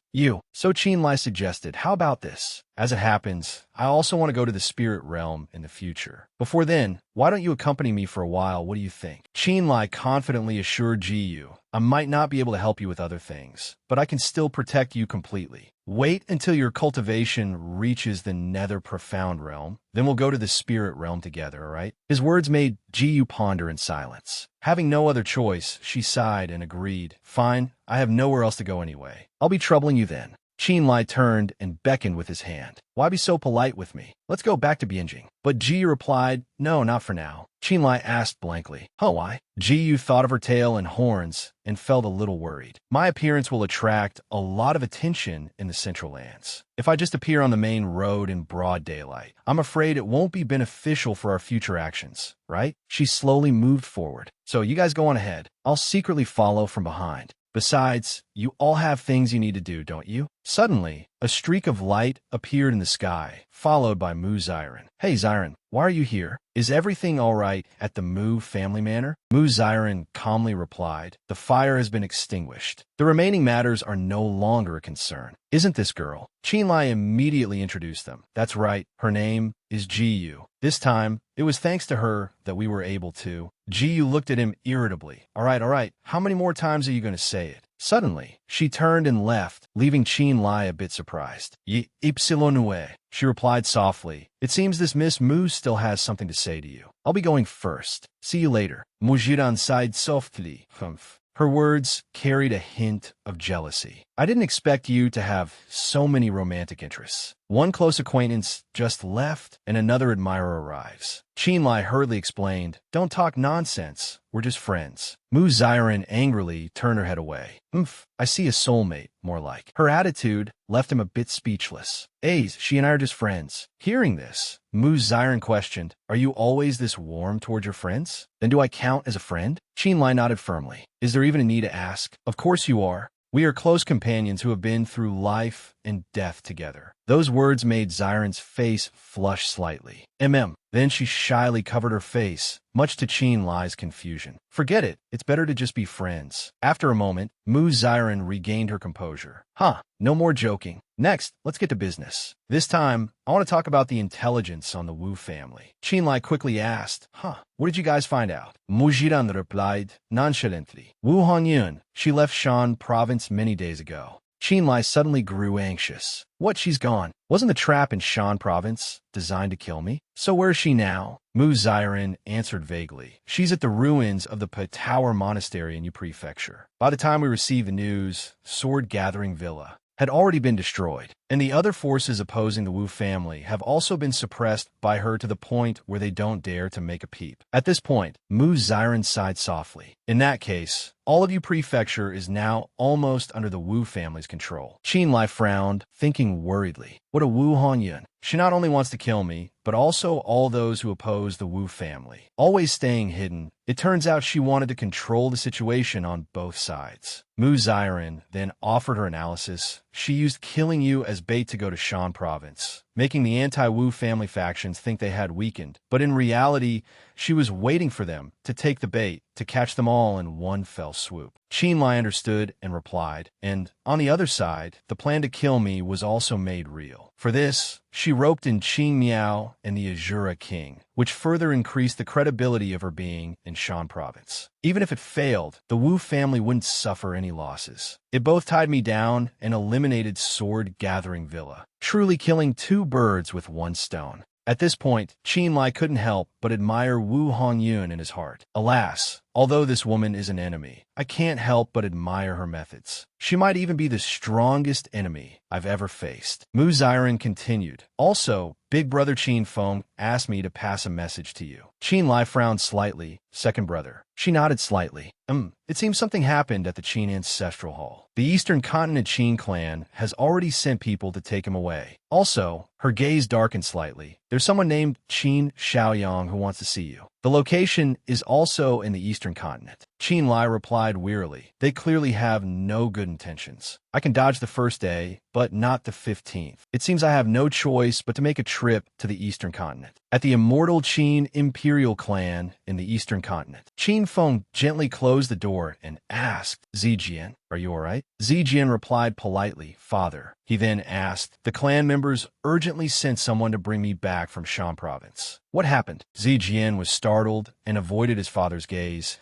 So Qin Lai suggested, how about this? As it happens, I also want to go to the spirit realm in the future. Before then, why don't you accompany me for a while? What do you think? Qin Lai confidently assured Ji, I might not be able to help you with other things, but I can still protect you completely. Wait until your cultivation reaches the nether profound realm. Then we'll go to the spirit realm together, all right? His words made Ji ponder in silence. Having no other choice, she sighed and agreed. Fine, I have nowhere else to go anyway. I'll be troubling you then. Qin Lai turned and beckoned with his hand. Why be so polite with me? Let's go back to binging. But Ji replied, no, not for now. Qin Lai asked blankly, why? Ji thought of her tail and horns and felt a little worried. My appearance will attract a lot of attention in the Central Lands. If I just appear on the main road in broad daylight, I'm afraid it won't be beneficial for our future actions, right? She slowly moved forward. So you guys go on ahead. I'll secretly follow from behind. Besides, you all have things you need to do, don't you? Suddenly, a streak of light appeared in the sky, followed by Mu Xiren. Hey Xiren, why are you here? Is everything all right at the Mu family manor? Mu Xiren calmly replied, the fire has been extinguished. The remaining matters are no longer a concern. Isn't this girl? Qin Lai immediately introduced them. That's right, her name is Ji. This time, it was thanks to her that we were able to. Ji looked at him irritably. All right, how many more times are you going to say it? Suddenly, she turned and left, leaving Qin Lai a bit surprised. Ypsilonue, she replied softly. It seems this Miss Mu still has something to say to you. I'll be going first. See you later. Mujiran sighed softly. Humph. Her words carried a hint of jealousy. I didn't expect you to have so many romantic interests. One close acquaintance just left, and another admirer arrives. Qin Lai hurriedly explained, don't talk nonsense. We're just friends. Mu Xiren angrily turned her head away. I see a soulmate, more like. Her attitude left him a bit speechless. She and I are just friends. Hearing this, Mu Xiren questioned, are you always this warm towards your friends? Then do I count as a friend? Qin Lai nodded firmly. Is there even a need to ask? Of course you are. We are close companions who have been through life and death together. Those words made Xiren's face flush slightly. Then she shyly covered her face, much to Qin Lai's confusion. Forget it. It's better to just be friends. After a moment, Mu Xiren regained her composure. No more joking. Next, let's get to business. This time, I want to talk about the intelligence on the Wu family. Qin Lai quickly asked, what did you guys find out? Mu Jiran replied nonchalantly. Wu Honyun, she left Shan province many days ago. Qin Lai suddenly grew anxious. What, she's gone? Wasn't the trap in Shan province designed to kill me? So where is she now? Mu Xiren answered vaguely. She's at the ruins of the Tower Monastery in Yu Prefecture. By the time we received the news, Sword Gathering Villa had already been destroyed, and the other forces opposing the Wu family have also been suppressed by her to the point where they don't dare to make a peep. At this point, Mu Xiren sighed softly. In that case, all of Yu Prefecture is now almost under the Wu family's control. Qin Lai frowned, thinking worriedly. What a Wu Honyun. She not only wants to kill me, but also all those who oppose the Wu family. Always staying hidden, it turns out she wanted to control the situation on both sides. Mu Xiren then offered her analysis. She used killing you as bait to go to Shan province, making the anti-Wu family factions think they had weakened. But in reality, she was waiting for them to take the bait, to catch them all in one fell swoop. Qin Lai understood and replied, and on the other side, the plan to kill me was also made real. For this, she roped in Qing Miao and the Azura King, which further increased the credibility of her being in Shan province. Even if it failed, the Wu family wouldn't suffer any losses. It both tied me down and eliminated Sword Gathering Villa, truly killing two birds with one stone. At this point, Qin Lai couldn't help but admire Wu Honyun in his heart. Alas, although this woman is an enemy, I can't help but admire her methods. She might even be the strongest enemy I've ever faced. Mu Xiren continued. Also, Big Brother Qin Feng asked me to pass a message to you. Qin Lai frowned slightly. Second brother. She nodded slightly. It seems something happened at the Qin Ancestral Hall. The Eastern Continent Qin clan has already sent people to take him away. Also, her gaze darkened slightly. There's someone named Qin Xiaoyang who wants to see you. The location is also in the Eastern Continent. Qin Lai replied wearily. They clearly have no good intentions. I can dodge the first day, but not the 15th. It seems I have no choice but to make a trip to the Eastern Continent. At the immortal Qin Imperial clan in the Eastern Continent. Qin Feng gently closed the door and asked, Zijian, are you all right? Zijian replied politely, Father. He then asked, the clan members urgently sent someone to bring me back from Shan province. What happened? Zijian was startled and avoided his father's gaze.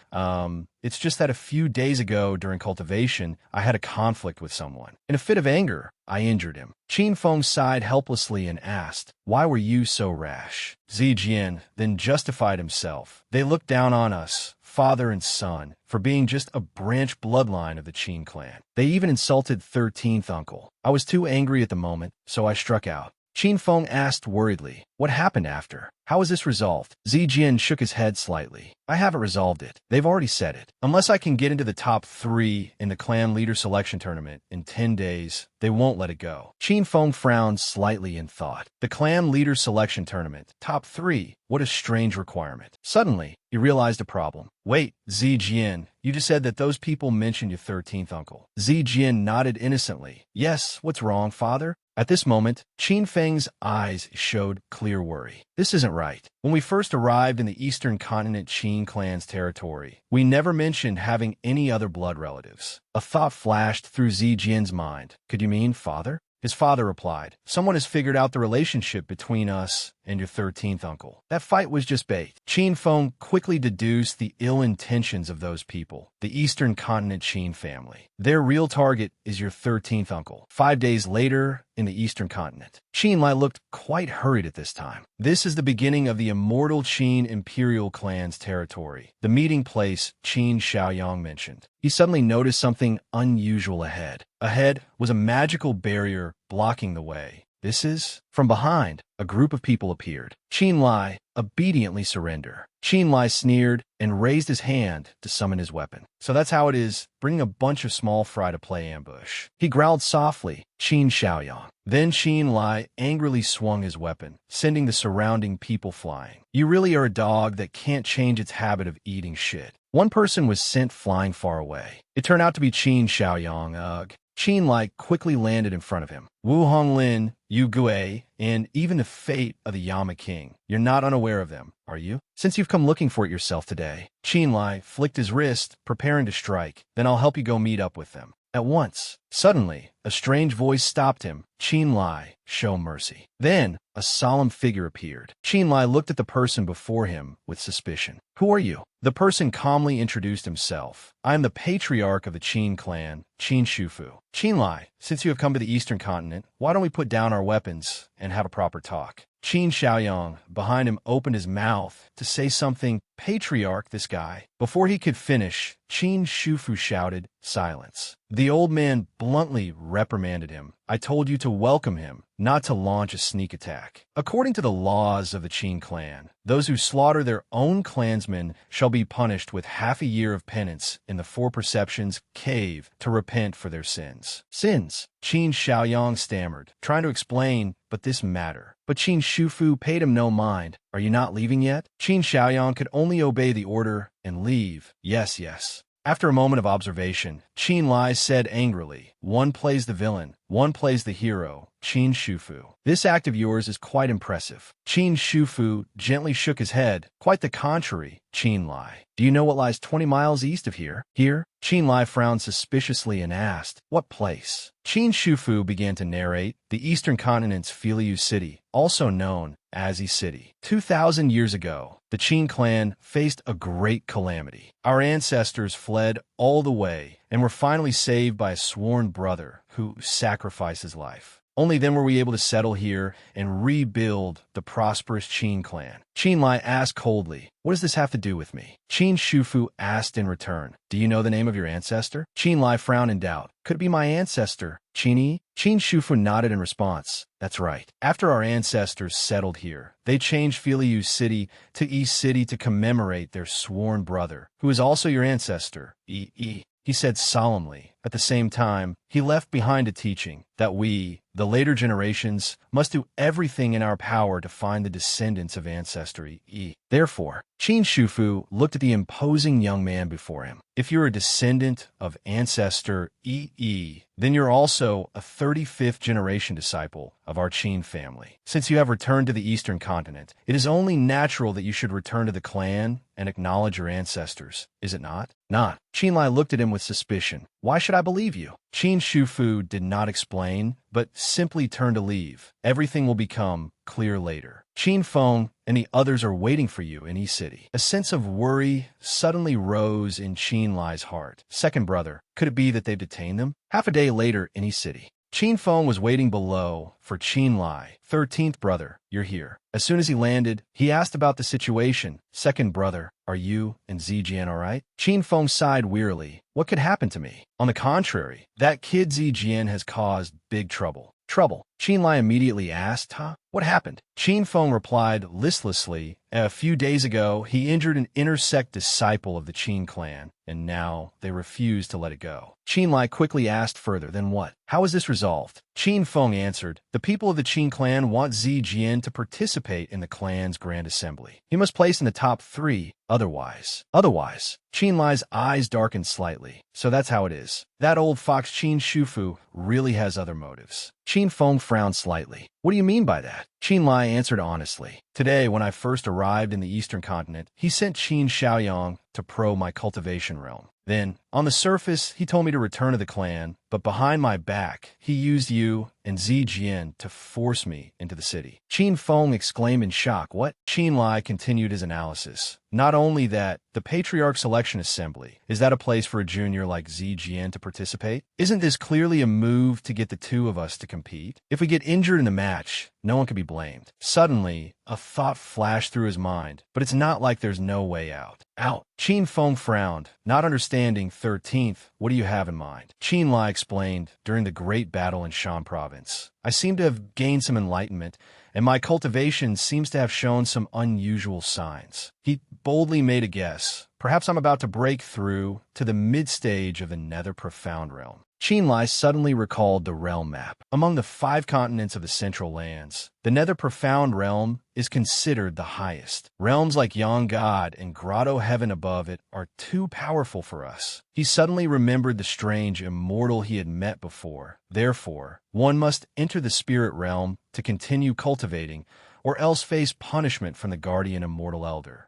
It's just that a few days ago during cultivation, I had a conflict with someone. In a fit of anger, I injured him. Qin Feng sighed helplessly and asked, why were you so rash? Zijian then justified himself. They looked down on us, father and son, for being just a branch bloodline of the Qin clan. They even insulted 13th uncle. I was too angry at the moment, so I struck out. Qin Feng asked worriedly, what happened after? How is this resolved? Zijian shook his head slightly. I haven't resolved it. They've already said it. Unless I can get into the top 3 in the clan leader selection tournament in 10 days, they won't let it go. Qin Feng frowned slightly in thought. The clan leader selection tournament, top 3. What a strange requirement. Suddenly, he realized a problem. Wait, Zijian, you just said that those people mentioned your 13th uncle. Zijian nodded innocently. Yes, what's wrong, father? At this moment, Qin Feng's eyes showed clear worry. This isn't right. When we first arrived in the Eastern Continent Qin clan's territory, we never mentioned having any other blood relatives. A thought flashed through Zijian's mind. Could you mean father? His father replied, someone has figured out the relationship between us and your 13th uncle. That fight was just bait. Qin Feng quickly deduced the ill intentions of those people, the Eastern Continent Qin family. Their real target is your 13th uncle. 5 days later, in the Eastern Continent. Qin Lai looked quite hurried at this time. This is the beginning of the immortal Qin Imperial clan's territory, the meeting place Qin Xiaoyang mentioned. He suddenly noticed something unusual ahead. Ahead was a magical barrier blocking the way. This is... From behind, a group of people appeared. Qin Lai obediently surrendered. Qin Lai sneered and raised his hand to summon his weapon. So that's how it is, bringing a bunch of small fry to play ambush. He growled softly, Qin Xiaoyang. Then Qin Lai angrily swung his weapon, sending the surrounding people flying. You really are a dog that can't change its habit of eating shit. One person was sent flying far away. It turned out to be Qin Xiaoyang. Ugh. Qin Lai quickly landed in front of him. Wu Honglin, Yu Gui, and even the fate of the Yama King. You're not unaware of them, are you? Since you've come looking for it yourself today. Qin Lai flicked his wrist, preparing to strike. Then I'll help you go meet up with them. At once, suddenly, a strange voice stopped him. Qin Lai, show mercy. Then, a solemn figure appeared. Qin Lai looked at the person before him with suspicion. Who are you? The person calmly introduced himself. I am the patriarch of the Qin clan, Qin Shufu. Qin Lai, since you have come to the eastern continent, why don't we put down our weapons and have a proper talk? Qin Xiaoyang, behind him, opened his mouth to say something. Patriarch, this guy. Before he could finish, Qin Shufu shouted, silence. The old man bluntly reprimanded him. I told you to welcome him, not to launch a sneak attack. According to the laws of the Qin clan, those who slaughter their own clansmen shall be punished with half a year of penance in the Four Perceptions cave to repent for their sins. Sins? Qin Xiaoyang stammered, trying to explain, but this matter. But Qin Shufu paid him no mind. Are you not leaving yet? Qin Xiaoyang could only obey the order and leave. Yes, yes. After a moment of observation, Qin Lai said angrily, one plays the villain, one plays the hero, Qin Shufu. This act of yours is quite impressive. Qin Shufu gently shook his head. Quite the contrary, Qin Lai. Do you know what lies 20 miles east of here? Here? Qin Lai frowned suspiciously and asked, what place? Qin Shufu began to narrate, the eastern continent's Filiu city, also known as Yi City. 2,000 years ago, the Qin clan faced a great calamity. Our ancestors fled all the way and were finally saved by a sworn brother who sacrificed his life. Only then were we able to settle here and rebuild the prosperous Qin clan. Qin Lai asked coldly, what does this have to do with me? Qin Shufu asked in return, do you know the name of your ancestor? Qin Lai frowned in doubt. Could it be my ancestor, Qin Yi? Qin Shufu nodded in response. That's right. After our ancestors settled here, they changed Filiu City to Yi City to commemorate their sworn brother, who is also your ancestor, Yi. He said solemnly. At the same time, he left behind a teaching that we, the later generations, must do everything in our power to find the descendants of ancestor Yi. Therefore, Qin Shufu looked at the imposing young man before him. If you're a descendant of ancestor Yi, then you're also a 35th generation disciple of our Qin family. Since you have returned to the eastern continent, it is only natural that you should return to the clan and acknowledge your ancestors, is it not? Not. Qin Lai looked at him with suspicion. Why should I believe you? Qin Shufu did not explain, but simply turned to leave. Everything will become clear later. Qin Feng and the others are waiting for you in Yi City. A sense of worry suddenly rose in Qin Lai's heart. Second brother, could it be that they've detained them? Half a day later in Yi City. Qin Feng was waiting below for Qin Lai. 13th brother, you're here. As soon as he landed, he asked about the situation. Second brother, are you and Zijian all right? Qin Feng sighed wearily. What could happen to me? On the contrary, that kid Zijian has caused big trouble. Trouble? Qin Lai immediately asked, huh? What happened? Qin Feng replied listlessly, a few days ago, he injured an intersect disciple of the Qin clan, and now they refuse to let it go. Qin Lai quickly asked further, then what? How is this resolved? Qin Feng answered, the people of the Qin clan want Zijian to participate in the clan's grand assembly. He must place in the top 3, otherwise. Qin Lai's eyes darkened slightly. So that's how it is. That old fox Qin Shufu really has other motives. Qin Feng frowned slightly. What do you mean by that? Qin Lai answered honestly. Today, when I first arrived in the eastern continent, he sent Qin Xiaoyang to probe my cultivation realm. Then, on the surface, he told me to return to the clan, but behind my back, he used you and Zijian to force me into the city. Qin Feng exclaimed in shock. What? Qin Lai continued his analysis. Not only that, the Patriarch Selection Assembly, is that a place for a junior like Zijian to participate? Isn't this clearly a move to get the two of us to compete? If we get injured in the match, no one can be blamed. Suddenly, a thought flashed through his mind, but it's not like there's no way out. Out. Qin Feng frowned, not understanding. 13th, what do you have in mind? Qin Lai explained, during the great battle in Shan province, I seem to have gained some enlightenment, and my cultivation seems to have shown some unusual signs. He boldly made a guess. Perhaps I'm about to break through to the mid-stage of the Nether Profound realm. Qin Lai suddenly recalled the realm map. Among the 5 continents of the Central Lands, the Nether Profound Realm is considered the highest. Realms like Yang God and Grotto Heaven above it are too powerful for us. He suddenly remembered the strange immortal he had met before. Therefore, one must enter the spirit realm to continue cultivating, or else face punishment from the guardian immortal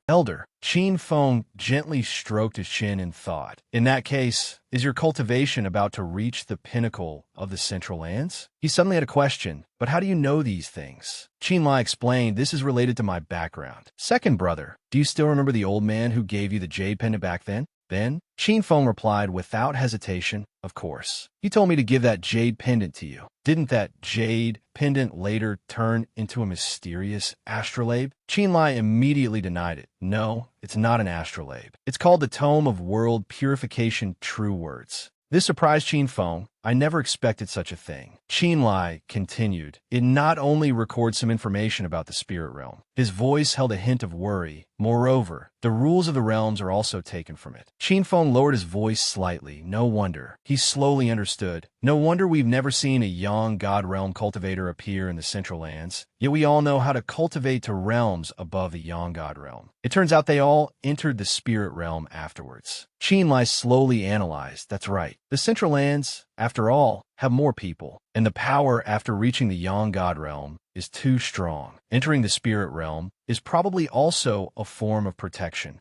elder. Qin Feng gently stroked his chin in thought. In that case, is your cultivation about to reach the pinnacle of the Central Lands? He suddenly had a question. But how do you know these things? Qin Lai explained, this is related to my background. Second brother, do you still remember the old man who gave you the jade pendant back then? Qin Feng replied without hesitation, of course. He told me to give that jade pendant to you. Didn't that jade pendant later turn into a mysterious astrolabe? Qin Lai immediately denied it. No, it's not an astrolabe. It's called the Tome of World Purification True Words. This surprised Qin Feng. I never expected such a thing. Qin Lai continued. It not only records some information about the spirit realm. His voice held a hint of worry. Moreover, the rules of the realms are also taken from it. Qin Feng lowered his voice slightly. No wonder. He slowly understood. No wonder we've never seen a Yang God realm cultivator appear in the Central Lands. Yet we all know how to cultivate to realms above the Yang God realm. It turns out they all entered the spirit realm afterwards. Qin Lai slowly analyzed. That's right. The Central Lands, after all, have more people, and the power after reaching the Yang God realm is too strong. Entering the spirit realm is probably also a form of protection.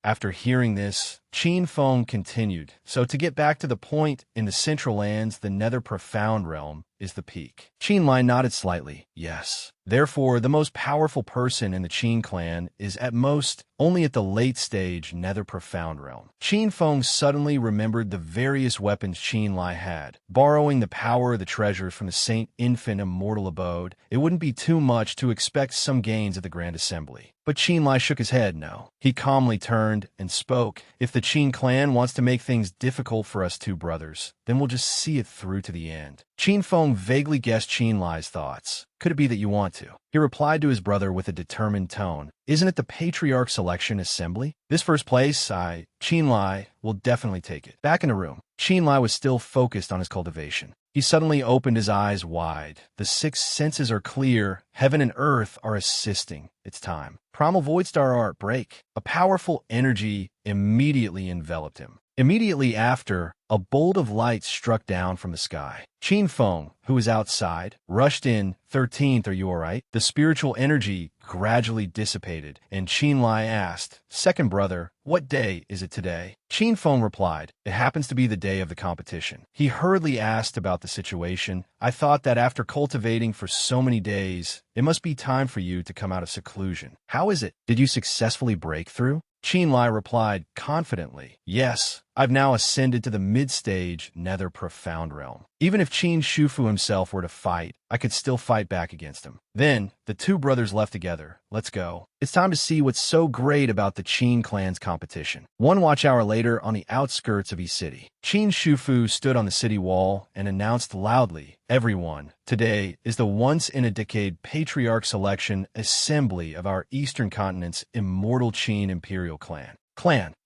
After hearing this, Qin Feng continued. So to get back to the point, in the Central Lands, the Nether Profound Realm is the peak. Qin Lai nodded slightly. Yes. Therefore, the most powerful person in the Qin clan is at most only at the late stage Nether Profound Realm. Qin Feng suddenly remembered the various weapons Qin Lai had. Borrowing the power of the treasures from the Saint Infant Immortal Abode, it wouldn't be too much to expect some gains at the Grand Assembly. But Qin Lai shook his head no. He calmly turned and spoke. If the Qin clan wants to make things difficult for us two brothers, then we'll just see it through to the end. Qin Feng vaguely guessed Qin Lai's thoughts. Could it be that you want to? He replied to his brother with a determined tone. Isn't it the Patriarch Selection Assembly? This first place, Qin Lai, will definitely take it. Back in the room, Qin Lai was still focused on his cultivation. He suddenly opened his eyes wide. The 6 senses are clear. Heaven and earth are assisting. It's time. Primal Voidstar Art break. A powerful energy immediately enveloped him. Immediately after, a bolt of light struck down from the sky. Qin Feng, who was outside, rushed in. 13th, are you all right? The spiritual energy gradually dissipated, and Qin Lai asked, Second brother, what day is it today? Qin Feng replied, it happens to be the day of the competition. He hurriedly asked about the situation. I thought that after cultivating for so many days, it must be time for you to come out of seclusion. How is it? Did you successfully break through? Qin Lai replied confidently, yes, I've now ascended to the mid-stage Nether Profound Realm. Even if Qin Shufu himself were to fight, I could still fight back against him. Then, the two brothers left together. Let's go. It's time to see what's so great about the Qin clan's competition. 1 watch hour later, on the outskirts of Yi City, Qin Shufu stood on the city wall and announced loudly, everyone, today is the once-in-a-decade Patriarch Selection Assembly of our Eastern Continent's immortal Qin Imperial Clan.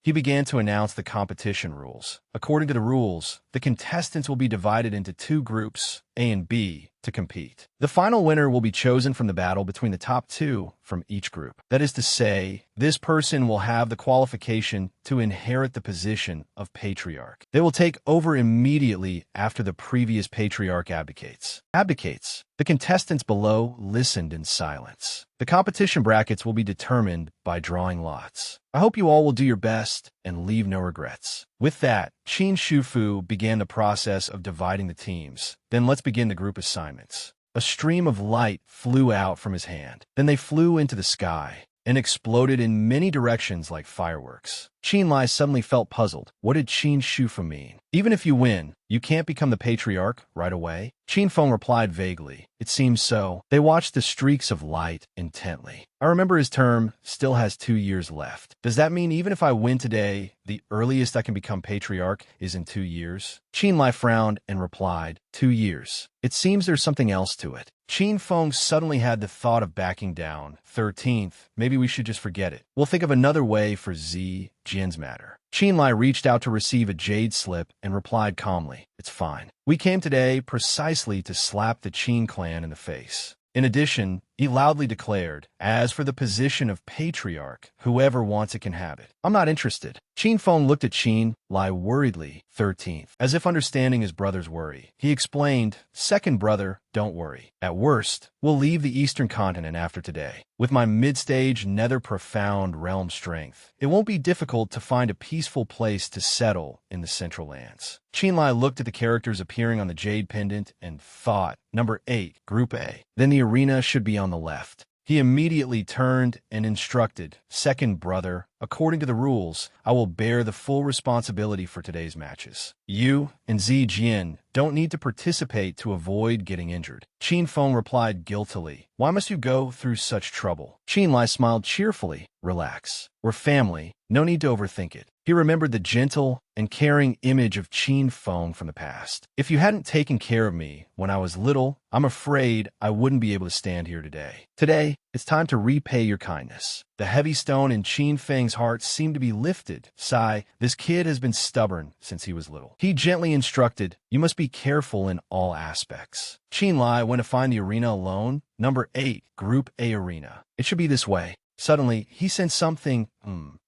He began to announce the competition rules. According to the rules, the contestants will be divided into 2 groups, A and B, to compete. The final winner will be chosen from the battle between the top 2 from each group. That is to say, this person will have the qualification to inherit the position of Patriarch. They will take over immediately after the previous Patriarch abdicates. The contestants below listened in silence. The competition brackets will be determined by drawing lots. I hope you all will do your best and leave no regrets. With that, Qin Shufu began the process of dividing the teams. Then let's begin the group assignments. A stream of light flew out from his hand. Then they flew into the sky and exploded in many directions like fireworks. Qin Lai suddenly felt puzzled. What did Qin Shufu mean? Even if you win, you can't become the Patriarch right away? Qin Feng replied vaguely. It seems so. They watched the streaks of light intently. I remember his term still has 2 years left. Does that mean even if I win today, the earliest I can become Patriarch is in 2 years? Qin Lai frowned and replied, 2 years. It seems there's something else to it. Qin Feng suddenly had the thought of backing down. 13th, maybe we should just forget it. We'll think of another way for Z, Jin's matter. Qinlai reached out to receive a jade slip and replied calmly, "It's fine. We came today precisely to slap the Qin clan in the face." In addition, he loudly declared, "As for the position of patriarch, whoever wants it can have it. I'm not interested." Qin Feng looked at Qinlai worriedly, 13th, as if understanding his brother's worry. He explained, "Second brother, don't worry. At worst, we'll leave the eastern continent after today. With my mid-stage nether profound realm strength, it won't be difficult to find a peaceful place to settle in the central lands." Qinlai looked at the characters appearing on the jade pendant and thought, "Number 8, Group A. Then the arena should be on the left." He immediately turned and instructed, "Second brother, according to the rules, I will bear the full responsibility for today's matches. You and Zijian don't need to participate to avoid getting injured." Qin Feng replied guiltily, "Why must you go through such trouble?" Qinlai smiled cheerfully, "Relax. We're family. No need to overthink it." He remembered the gentle and caring image of Qin Feng from the past. "If you hadn't taken care of me when I was little, I'm afraid I wouldn't be able to stand here today. Today, it's time to repay your kindness." The heavy stone in Qin Feng's heart seemed to be lifted. Sigh, this kid has been stubborn since he was little. He gently instructed, "You must be careful in all aspects." Qinlai went to find the arena alone. Number 8, Group A arena. It should be this way. Suddenly, he sensed something.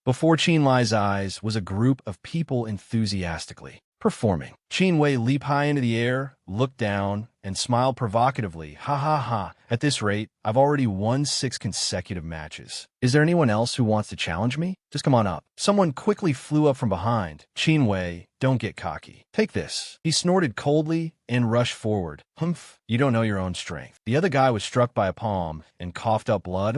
Before Qinlai's eyes was a group of people enthusiastically performing. Qin Wei leaped high into the air, looked down, and smiled provocatively. "Ha ha ha. At this rate, I've already won 6 consecutive matches. Is there anyone else who wants to challenge me? Just come on up." Someone quickly flew up from behind. "Qin Wei, don't get cocky. Take this." He snorted coldly and rushed forward. "Humph, you don't know your own strength." The other guy was struck by a palm and coughed up blood.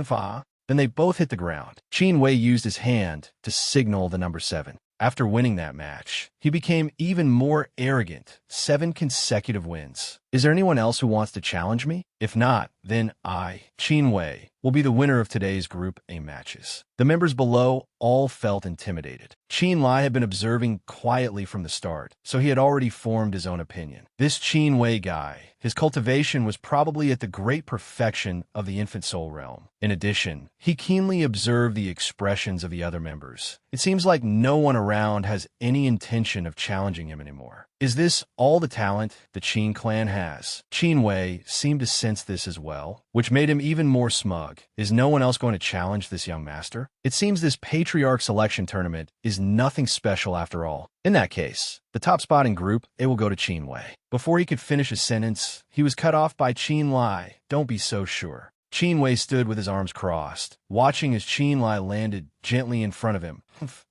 Then they both hit the ground. Qin Wei used his hand to signal the number 7. After winning that match, he became even more arrogant. 7 consecutive wins. "Is there anyone else who wants to challenge me? If not, then I, Qin Wei, will be the winner of today's Group A matches." The members below all felt intimidated. Qinlai had been observing quietly from the start, so he had already formed his own opinion. This Qin Wei guy, his cultivation was probably at the great perfection of the infant soul realm. In addition, he keenly observed the expressions of the other members. It seems like no one around has any intention of challenging him anymore. Is this all the talent the Qin clan has? Qin Wei seemed to sense this as well, which made him even more smug. Is no one else going to challenge this young master? It seems this patriarch selection tournament is nothing special after all. In that case, the top spot in Group A will go to Qin Wei. Before he could finish his sentence, he was cut off by Qinlai. "Don't be so sure." Qin Wei stood with his arms crossed, watching as Qinlai landed gently in front of him.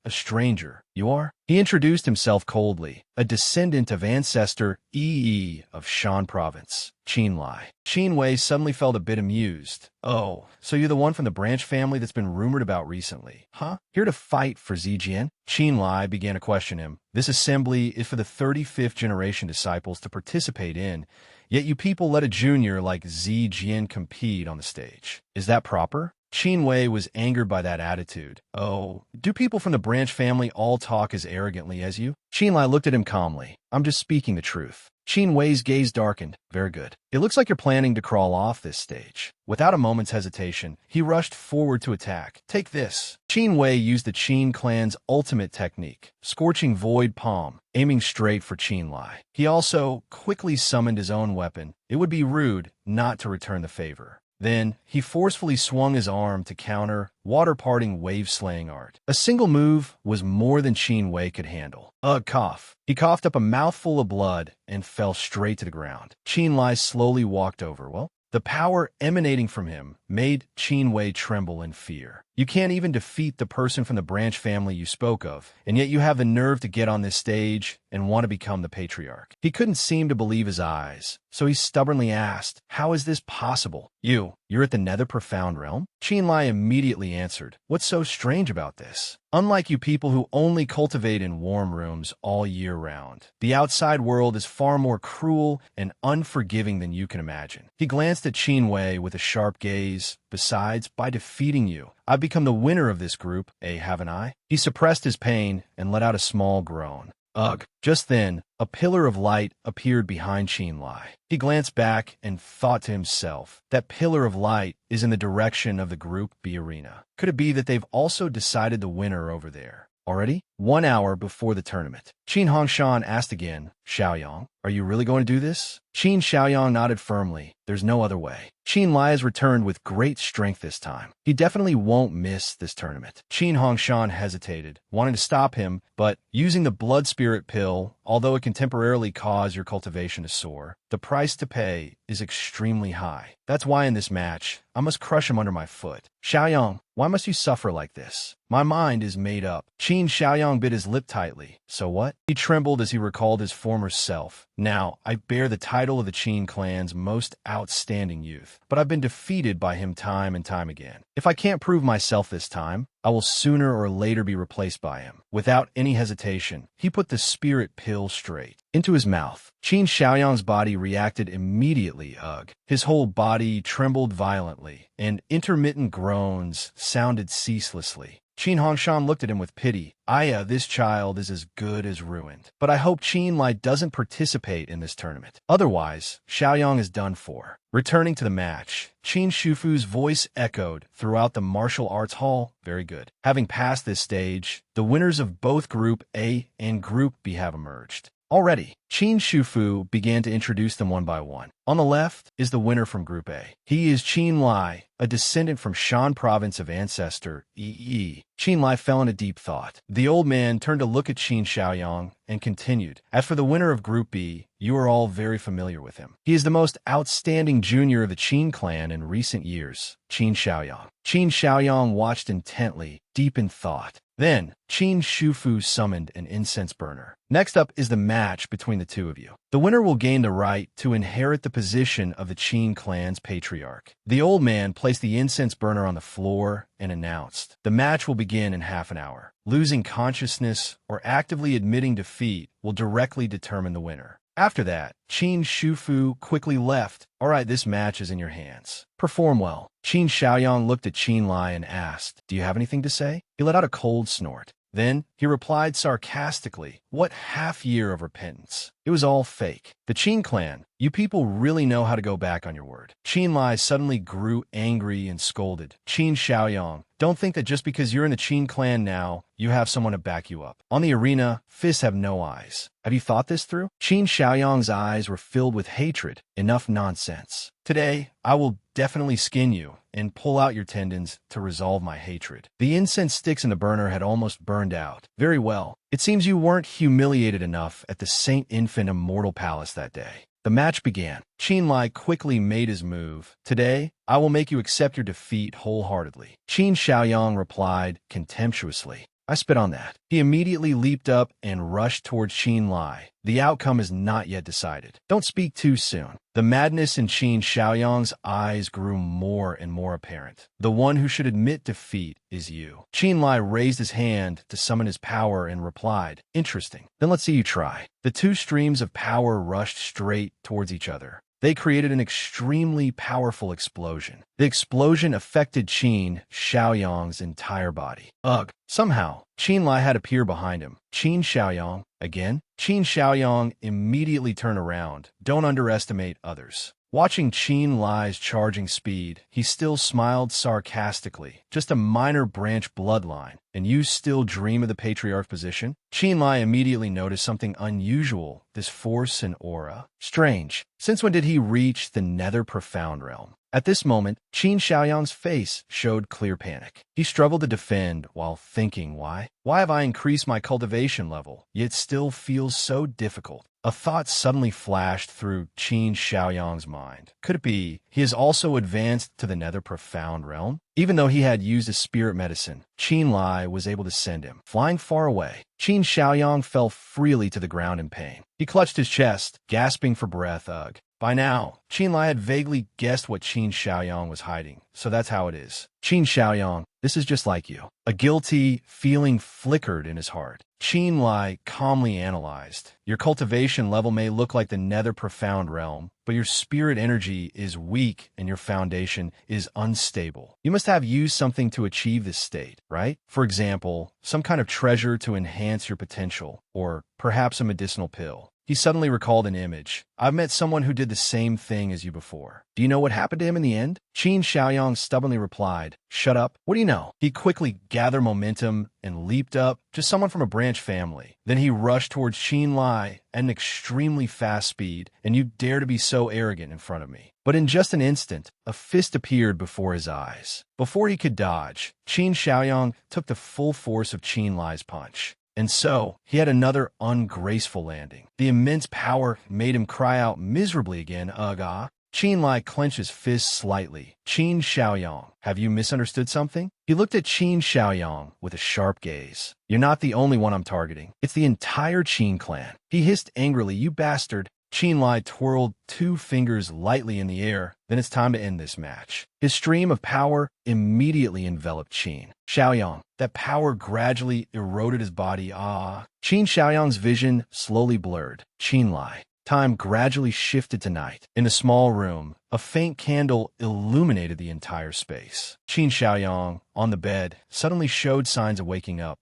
"A stranger, you are?" He introduced himself coldly, a descendant of ancestor Yi of Shan Province, Qinlai. Qin Wei suddenly felt a bit amused. "Oh, so you're the one from the branch family that's been rumored about recently, huh? Here to fight for Zijian?" Qinlai began to question him. "This assembly is for the 35th generation disciples to participate in, yet you people let a junior like Zijian compete on the stage. Is that proper?" Qin Wei was angered by that attitude. "Oh, do people from the branch family all talk as arrogantly as you?" Qinlai looked at him calmly. "I'm just speaking the truth." Qin Wei's gaze darkened. "Very good. It looks like you're planning to crawl off this stage." Without a moment's hesitation, he rushed forward to attack. "Take this." Qin Wei used the Qin clan's ultimate technique, Scorching Void Palm, aiming straight for Qinlai. He also quickly summoned his own weapon. It would be rude not to return the favor. Then, he forcefully swung his arm to counter water-parting wave-slaying art. A single move was more than Qin Wei could handle. Cough. He coughed up a mouthful of blood and fell straight to the ground. Qinlai slowly walked over. Well, the power emanating from him made Qin Wei tremble in fear. You can't even defeat the person from the branch family you spoke of, and yet you have the nerve to get on this stage and want to become the patriarch. He couldn't seem to believe his eyes, so he stubbornly asked, "How is this possible? You're at the nether profound realm?" Qinlai immediately answered, "What's so strange about this? Unlike you people who only cultivate in warm rooms all year round, the outside world is far more cruel and unforgiving than you can imagine." He glanced at Qin Wei with a sharp gaze. "Besides, by defeating you, I've become the winner of this group, haven't I?" He suppressed his pain and let out a small groan. Ugh. Just then, a pillar of light appeared behind Qinlai. He glanced back and thought to himself, that pillar of light is in the direction of the Group B arena. Could it be that they've also decided the winner over there? Already? 1 hour before the tournament. Qin Hongshan asked again, Xiaoyang, are you really going to do this? Qin Xiaoyang nodded firmly. There's no other way. Qin Lai has returned with great strength this time. He definitely won't miss this tournament. Qin Hongshan hesitated, wanting to stop him, but using the blood spirit pill, although it can temporarily cause your cultivation to soar, the price to pay is extremely high. That's why in this match, I must crush him under my foot. Xiaoyang, why must you suffer like this? My mind is made up. Qin Xiaoyang bit his lip tightly. So what? He trembled as he recalled his former self. Now, I bear the title of the Qin clan's most outstanding youth, but I've been defeated by him time and time again. If I can't prove myself this time, I will sooner or later be replaced by him. Without any hesitation, he put the spirit pill straight into his mouth. Qin Xiaoyang's body reacted immediately. Ugh. His whole body trembled violently, and intermittent groans sounded ceaselessly. Qin Hongshan looked at him with pity. Aya, this child is as good as ruined. But I hope Qin Lai doesn't participate in this tournament. Otherwise, Xiaoyang is done for. Returning to the match, Qin Shufu's voice echoed throughout the martial arts hall. Very good. Having passed this stage, the winners of both Group A and Group B have emerged. Already, Qin Shufu began to introduce them one by one. On the left is the winner from Group A. He is Qin Lai, a descendant from Shan province of ancestor Yi. Qin Lai fell into deep thought. The old man turned to look at Qin Xiaoyang and continued. As for the winner of Group B, you are all very familiar with him. He is the most outstanding junior of the Qin clan in recent years, Qin Xiaoyang. Qin Xiaoyang watched intently, deep in thought. Then, Qin Shufu summoned an incense burner. Next up is the match between the two of you. The winner will gain the right to inherit the position of the Qin clan's patriarch. The old man placed the incense burner on the floor and announced, the match will begin in half an hour. Losing consciousness or actively admitting defeat will directly determine the winner. After that, Qin Shufu quickly left. All right, this match is in your hands. Perform well. Qin Xiaoyang looked at Qin Lai and asked, do you have anything to say? He let out a cold snort. Then he replied sarcastically, what half-year of repentance? It was all fake. The Qin clan, you people really know how to go back on your word. Qin Lai suddenly grew angry and scolded. Qin Xiaoyang, don't think that just because you're in the Qin clan now, you have someone to back you up. On the arena, fists have no eyes. Have you thought this through? Qin Xiaoyang's eyes were filled with hatred. Enough nonsense. Today, I will definitely skin you and pull out your tendons to resolve my hatred. The incense sticks in the burner had almost burned out. Very well. It seems you weren't humiliated enough at the Saint Infant Immortal Palace that day. The match began. Qin Lai quickly made his move. Today, I will make you accept your defeat wholeheartedly. Qin Xiaoyang replied contemptuously. I spit on that. He immediately leaped up and rushed towards Qin Lai. The outcome is not yet decided. Don't speak too soon. The madness in Qin Xiaoyang's eyes grew more and more apparent. The one who should admit defeat is you. Qin Lai raised his hand to summon his power and replied, interesting. Then let's see you try. The two streams of power rushed straight towards each other. They created an extremely powerful explosion. The explosion affected Qin Xiaoyang's entire body. Ugh. Somehow, Qin Lai had appeared behind him. Qin Xiaoyang, again? Qin Xiaoyang immediately turned around. Don't underestimate others. Watching Qin Lai's charging speed, he still smiled sarcastically. Just a minor branch bloodline, and you still dream of the patriarch position? Qin Lai immediately noticed something unusual, this force and aura. Strange. Since when did he reach the nether profound realm? At this moment, Qin Xiaoyang's face showed clear panic. He struggled to defend while thinking, why? Why have I increased my cultivation level, yet still feels so difficult? A thought suddenly flashed through Qin Xiaoyang's mind. Could it be he has also advanced to the nether profound realm? Even though he had used a spirit medicine, Qin Lai was able to send him flying far away. Qin Xiaoyang fell freely to the ground in pain. He clutched his chest, gasping for breath. Ugh. By now, Qin Lai had vaguely guessed what Qin Xiaoyang was hiding, so that's how it is. Qin Xiaoyang, this is just like you. A guilty feeling flickered in his heart. Qin Lai calmly analyzed. Your cultivation level may look like the nether profound realm, but your spirit energy is weak and your foundation is unstable. You must have used something to achieve this state, right? For example, some kind of treasure to enhance your potential, or perhaps a medicinal pill. He suddenly recalled an image. I've met someone who did the same thing as you before. Do you know what happened to him in the end? Qin Xiaoyang stubbornly replied, shut up. What do you know? He quickly gathered momentum and leaped up, just someone from a branch family. Then he rushed towards Qin Lai at an extremely fast speed, and you dare to be so arrogant in front of me. But in just an instant, a fist appeared before his eyes. Before he could dodge, Qin Xiaoyang took the full force of Qin Lai's punch. And so, he had another ungraceful landing. The immense power made him cry out miserably again, ugh. Qin Lai clenched his fist slightly. Qin Xiaoyang, have you misunderstood something? He looked at Qin Xiaoyang with a sharp gaze. You're not the only one I'm targeting. It's the entire Qin clan. He hissed angrily, you bastard. Qin Lai twirled 2 fingers lightly in the air. Then it's time to end this match. His stream of power immediately enveloped Qin Xiaoyang. That power gradually eroded his body. Qin Xiaoyang's vision slowly blurred. Qin Lai. Time gradually shifted to night. In the small room, a faint candle illuminated the entire space. Qin Xiaoyang, on the bed, suddenly showed signs of waking up.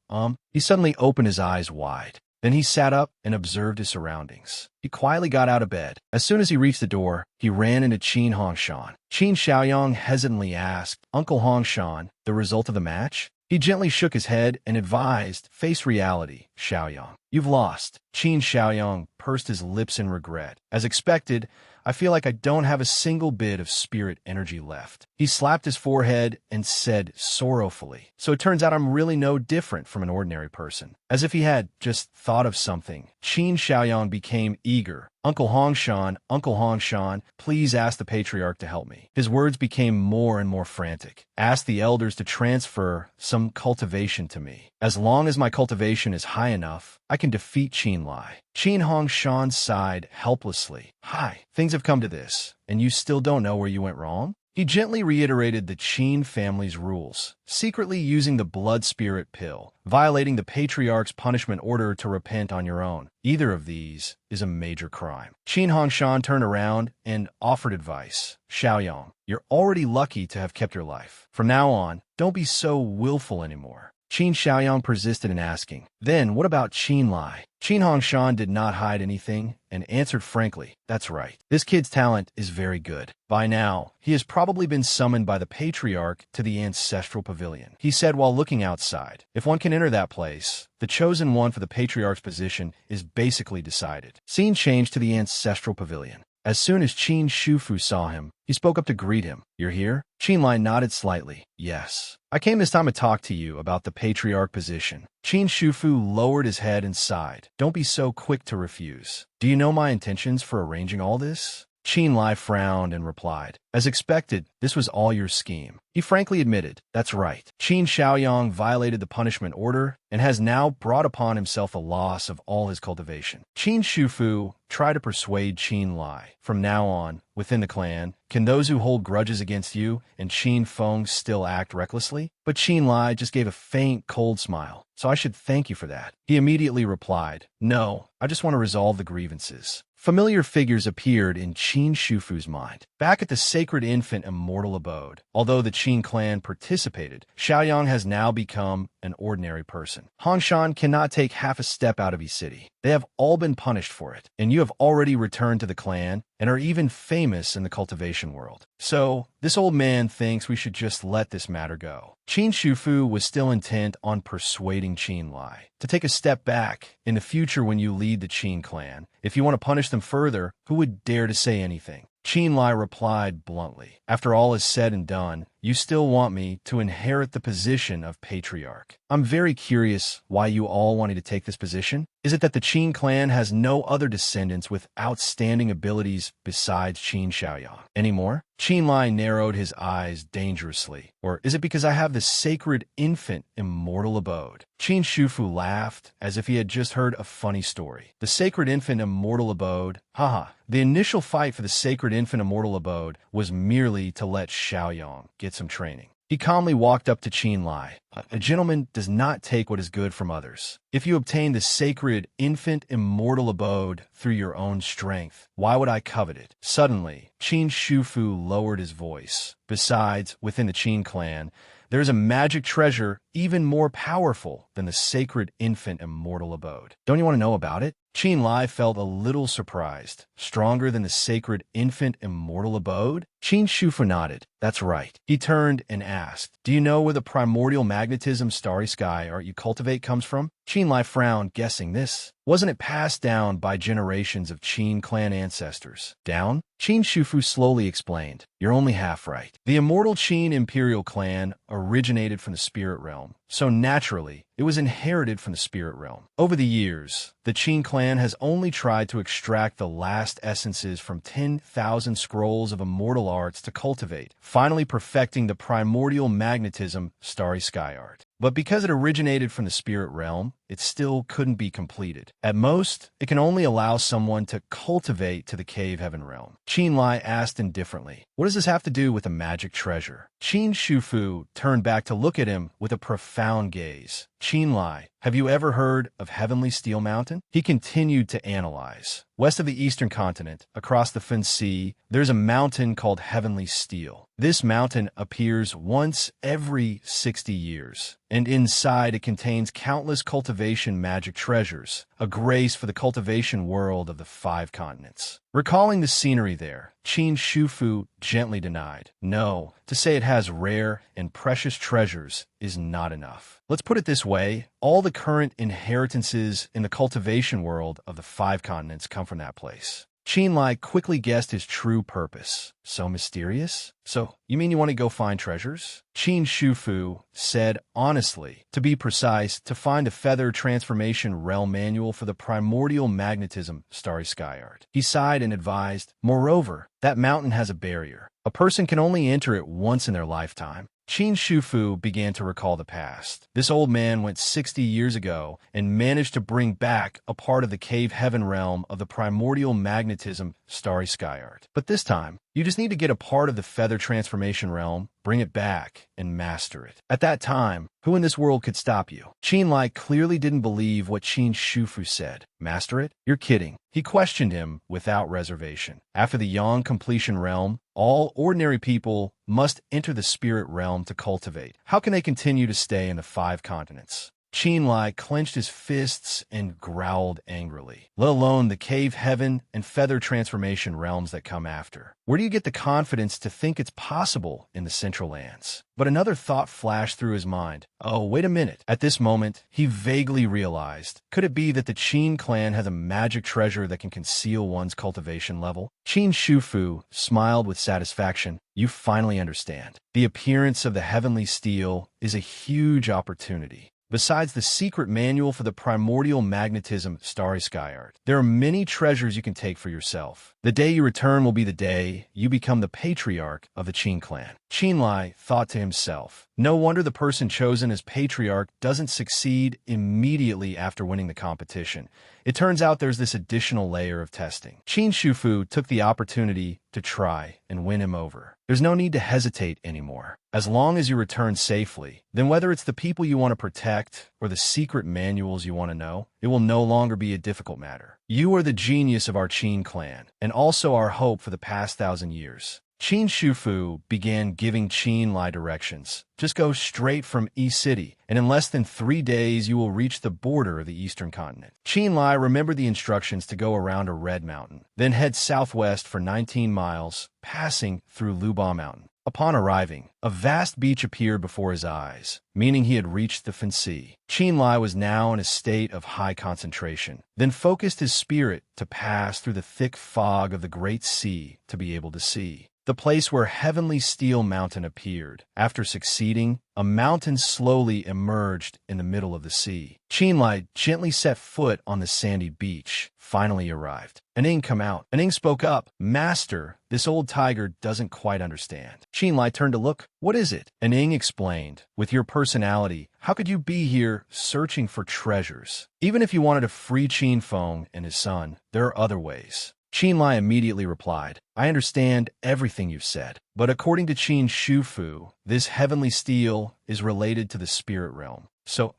He suddenly opened his eyes wide. Then he sat up and observed his surroundings. He quietly got out of bed. As soon as he reached the door, he ran into Qin Hongshan. Qin Xiaoyang hesitantly asked, Uncle Hongshan, the result of the match? He gently shook his head and advised, face reality, Xiaoyang. You've lost. Qin Xiaoyang pursed his lips in regret. As expected, I feel like I don't have a single bit of spirit energy left. He slapped his forehead and said sorrowfully, so it turns out I'm really no different from an ordinary person. As if he had just thought of something, Qin Xiaoyang became eager. Uncle Hongshan, please ask the patriarch to help me. His words became more and more frantic. Ask the elders to transfer some cultivation to me. As long as my cultivation is high enough, I can defeat Qin Lai. Qin Hongshan sighed helplessly. Hi, things have come to this, and you still don't know where you went wrong? He gently reiterated the Qin family's rules, secretly using the blood spirit pill, violating the patriarch's punishment order to repent on your own. Either of these is a major crime. Qin Hongshan turned around and offered advice. Xiaoyang, you're already lucky to have kept your life. From now on, don't be so willful anymore. Qin Xiaoyang persisted in asking, then what about Qin Lai? Qin Hongshan did not hide anything and answered frankly, that's right. This kid's talent is very good. By now, he has probably been summoned by the patriarch to the ancestral pavilion. He said while looking outside, if one can enter that place, the chosen one for the patriarch's position is basically decided. Scene changed to the ancestral pavilion. As soon as Qin Shufu saw him, he spoke up to greet him. You're here? Qin Lai nodded slightly. Yes. I came this time to talk to you about the patriarch position. Qin Shufu lowered his head and sighed. Don't be so quick to refuse. Do you know my intentions for arranging all this? Qin Lai frowned and replied, as expected, this was all your scheme. He frankly admitted, that's right. Qin Xiaoyang violated the punishment order and has now brought upon himself a loss of all his cultivation. Qin Shufu tried to persuade Qin Lai. From now on, within the clan, can those who hold grudges against you and Qin Feng still act recklessly? But Qin Lai just gave a faint, cold smile. So I should thank you for that. He immediately replied, no, I just want to resolve the grievances. Familiar figures appeared in Qin Shufu's mind. Back at the sacred infant immortal abode, although the Qin clan participated, Xiaoyang has now become an ordinary person. Hongshan cannot take half a step out of his city. They have all been punished for it, and you have already returned to the clan and are even famous in the cultivation world. So, this old man thinks we should just let this matter go. Qin Shufu was still intent on persuading Qin Lai to take a step back. In the future when you lead the Qin clan, if you want to punish them further, who would dare to say anything? Qin Lai replied bluntly, after all is said and done, you still want me to inherit the position of patriarch. I'm very curious why you all wanted to take this position. Is it that the Qin clan has no other descendants with outstanding abilities besides Qin Xiaoyang anymore? Qin Lai narrowed his eyes dangerously. Or is it because I have the sacred infant immortal abode? Qin Shufu laughed as if he had just heard a funny story. The sacred infant immortal abode? Haha. The initial fight for the sacred infant immortal abode was merely to let Xiaoyang get some training. He calmly walked up to Qin Lai. A gentleman does not take what is good from others. If you obtain the sacred infant immortal abode through your own strength, why would I covet it? Suddenly, Qin Shufu lowered his voice. Besides, within the Qin clan, there is a magic treasure even more powerful than the sacred infant immortal abode. Don't you want to know about it? Qin Lai felt a little surprised. Stronger than the sacred infant immortal abode? Qin Shufu nodded. That's right. He turned and asked, do you know where the primordial magnetism starry sky art you cultivate comes from? Qin Lai frowned, guessing this. Wasn't it passed down by generations of Qin clan ancestors? Down? Qin Shufu slowly explained. You're only half right. The immortal Qin imperial clan originated from the spirit realm, so naturally, it was inherited from the spirit realm. Over the years, the Qin clan has only tried to extract the last essences from 10,000 scrolls of immortal arts to cultivate, finally perfecting the primordial magnetism starry sky art. But because it originated from the spirit realm, it still couldn't be completed. At most, it can only allow someone to cultivate to the cave heaven realm. Qin Lai asked indifferently, what does this have to do with a magic treasure? Qin Shufu turned back to look at him with a profound gaze. Qin Lai, have you ever heard of Heavenly Steel Mountain? He continued to analyze. West of the eastern continent, across the Fin Sea, there's a mountain called Heavenly Steel. This mountain appears once every 60 years, and inside it contains countless cultivation magic treasures, a grace for the cultivation world of the 5 continents. Recalling the scenery there, Qin Shufu gently denied. No, to say it has rare and precious treasures is not enough. Let's put it this way, all the current inheritances in the cultivation world of the 5 continents come from that place. Qin Lai quickly guessed his true purpose. So mysterious? So, you mean you want to go find treasures? Qin Shufu said honestly, to be precise, to find a feather transformation realm manual for the primordial magnetism starry sky art. He sighed and advised, moreover, that mountain has a barrier. A person can only enter it once in their lifetime. Qin Shufu began to recall the past. This old man went 60 years ago and managed to bring back a part of the cave heaven realm of the primordial magnetism starry sky art. But this time, you just need to get a part of the feather transformation realm, bring it back, and master it. At that time, who in this world could stop you? Qin Lai clearly didn't believe what Qin Shufu said. Master it? You're kidding. He questioned him without reservation. After the Yang completion realm, all ordinary people must enter the spirit realm to cultivate. How can they continue to stay in the 5 continents? Qin Lai clenched his fists and growled angrily. Let alone the cave heaven and feather transformation realms that come after. Where do you get the confidence to think it's possible in the Central Lands? But another thought flashed through his mind. Oh, wait a minute. At this moment, he vaguely realized. Could it be that the Qin clan has a magic treasure that can conceal one's cultivation level? Qin Shufu smiled with satisfaction. You finally understand. The appearance of the heavenly steel is a huge opportunity. Besides the secret manual for the primordial magnetism starry sky art, there are many treasures you can take for yourself. The day you return will be the day you become the patriarch of the Qin clan. Qin Lai thought to himself, no wonder the person chosen as patriarch doesn't succeed immediately after winning the competition. It turns out there's this additional layer of testing. Qin Shufu took the opportunity to try and win him over. There's no need to hesitate anymore. As long as you return safely, then whether it's the people you want to protect or the secret manuals you want to know, it will no longer be a difficult matter. You are the genius of our Qin clan, and also our hope for the past 1,000 years. Qin Shufu began giving Qin Lai directions. Just go straight from East City, and in less than 3 days you will reach the border of the eastern continent. Qin Lai remembered the instructions to go around a red mountain, then head southwest for 19 miles, passing through Luba Mountain. Upon arriving, a vast beach appeared before his eyes, meaning he had reached the Fin Sea. Qin Lai was now in a state of high concentration, then focused his spirit to pass through the thick fog of the Great Sea to be able to see the place where Heavenly Steel Mountain appeared. After succeeding, a mountain slowly emerged in the middle of the sea. Qin Lai gently set foot on the sandy beach, finally arrived. Aning come out. Aning spoke up. Master, this old tiger doesn't quite understand. Qin Lai turned to look. What is it? Aning explained. With your personality, how could you be here searching for treasures? Even if you wanted to free Qin Feng and his son, there are other ways. Qin Lai immediately replied, I understand everything you've said, but according to Qin Shufu, this heavenly steel is related to the spirit realm.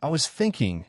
I was thinking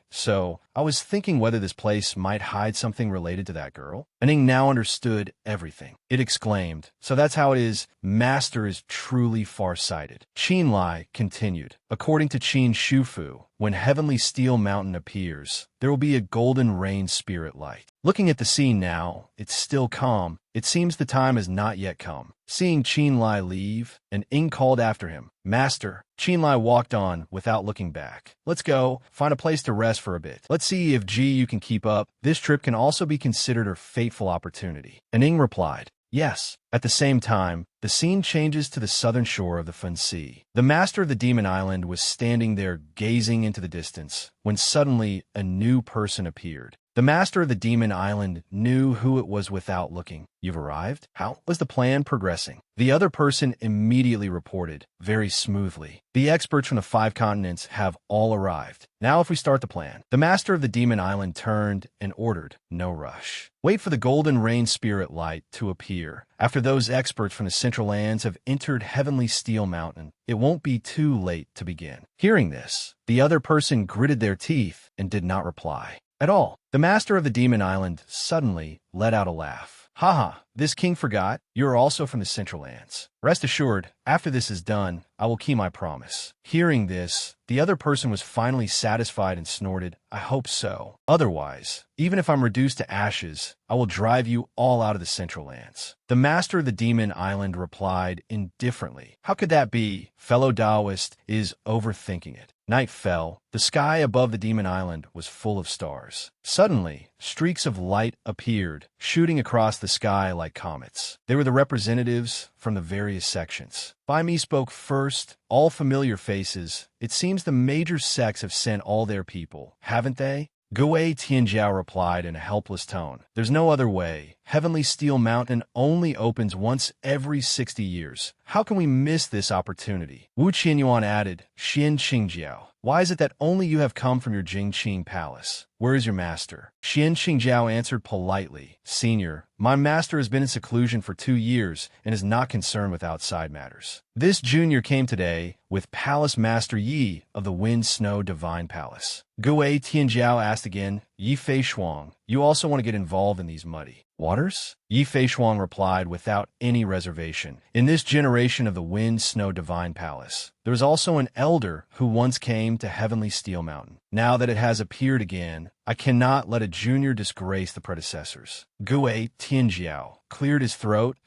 whether this place might hide something related to that girl. Aning now understood everything. It exclaimed, so that's how it is. Master is truly far-sighted. Qin Lai continued, according to Qin Shufu, when Heavenly Steel Mountain appears, there will be a golden rain spirit light. Looking at the scene now, it's still calm. It seems the time has not yet come. Seeing Qin Lai leave, an Ing called after him. Master. Qin Lai walked on without looking back. Let's go, find a place to rest for a bit. Let's see if you can keep up. This trip can also be considered a fateful opportunity. An Ing replied, yes. At the same time, the scene changes to the southern shore of the Fun Sea. The master of the Demon Island was standing there gazing into the distance, when suddenly a new person appeared. The master of the Demon Island knew who it was without looking. You've arrived? How was the plan progressing? The other person immediately reported, very smoothly. The experts from the 5 continents have all arrived. Now if we start the plan. The master of the Demon Island turned and ordered, no rush. Wait for the golden rain spirit light to appear. After those experts from the Central Lands have entered Heavenly Steel Mountain, it won't be too late to begin. Hearing this, the other person gritted their teeth and did not reply at all. The master of the Demon Island suddenly let out a laugh. Haha, this king forgot. You're also from the Central Lands. Rest assured, after this is done, I will keep my promise. Hearing this, the other person was finally satisfied and snorted, I hope so. Otherwise, even if I'm reduced to ashes, I will drive you all out of the Central Lands. The master of the Demon Island replied indifferently. How could that be? Fellow Taoist is overthinking it. Night fell. The sky above the Demon Island was full of stars. Suddenly, streaks of light appeared, shooting across the sky like comets. They were the representatives from the various sections. By me spoke first, all familiar faces. It seems the major sects have sent all their people, haven't they? Gui Tianjiao replied in a helpless tone. There's no other way. Heavenly Steel Mountain only opens once every 60 years. How can we miss this opportunity? Wu Qianyuan added, Xian Qingjiao. Why is it that only you have come from your Jingqing palace? Where is your master? Xian Qingjiao answered politely, Senior, my master has been in seclusion for 2 years and is not concerned with outside matters. This junior came today with Palace Master Yi of the Wind Snow Divine Palace. Gui Tianjiao asked again, Yi Fei Shuang, you also want to get involved in these muddy waters? Yi Fei Shuang replied without any reservation. In this generation of the Wind Snow Divine Palace, there was also an elder who once came to Heavenly Steel Mountain. Now that it has appeared again, I cannot let a junior disgrace the predecessors. Gui Tianjiao cleared his throat.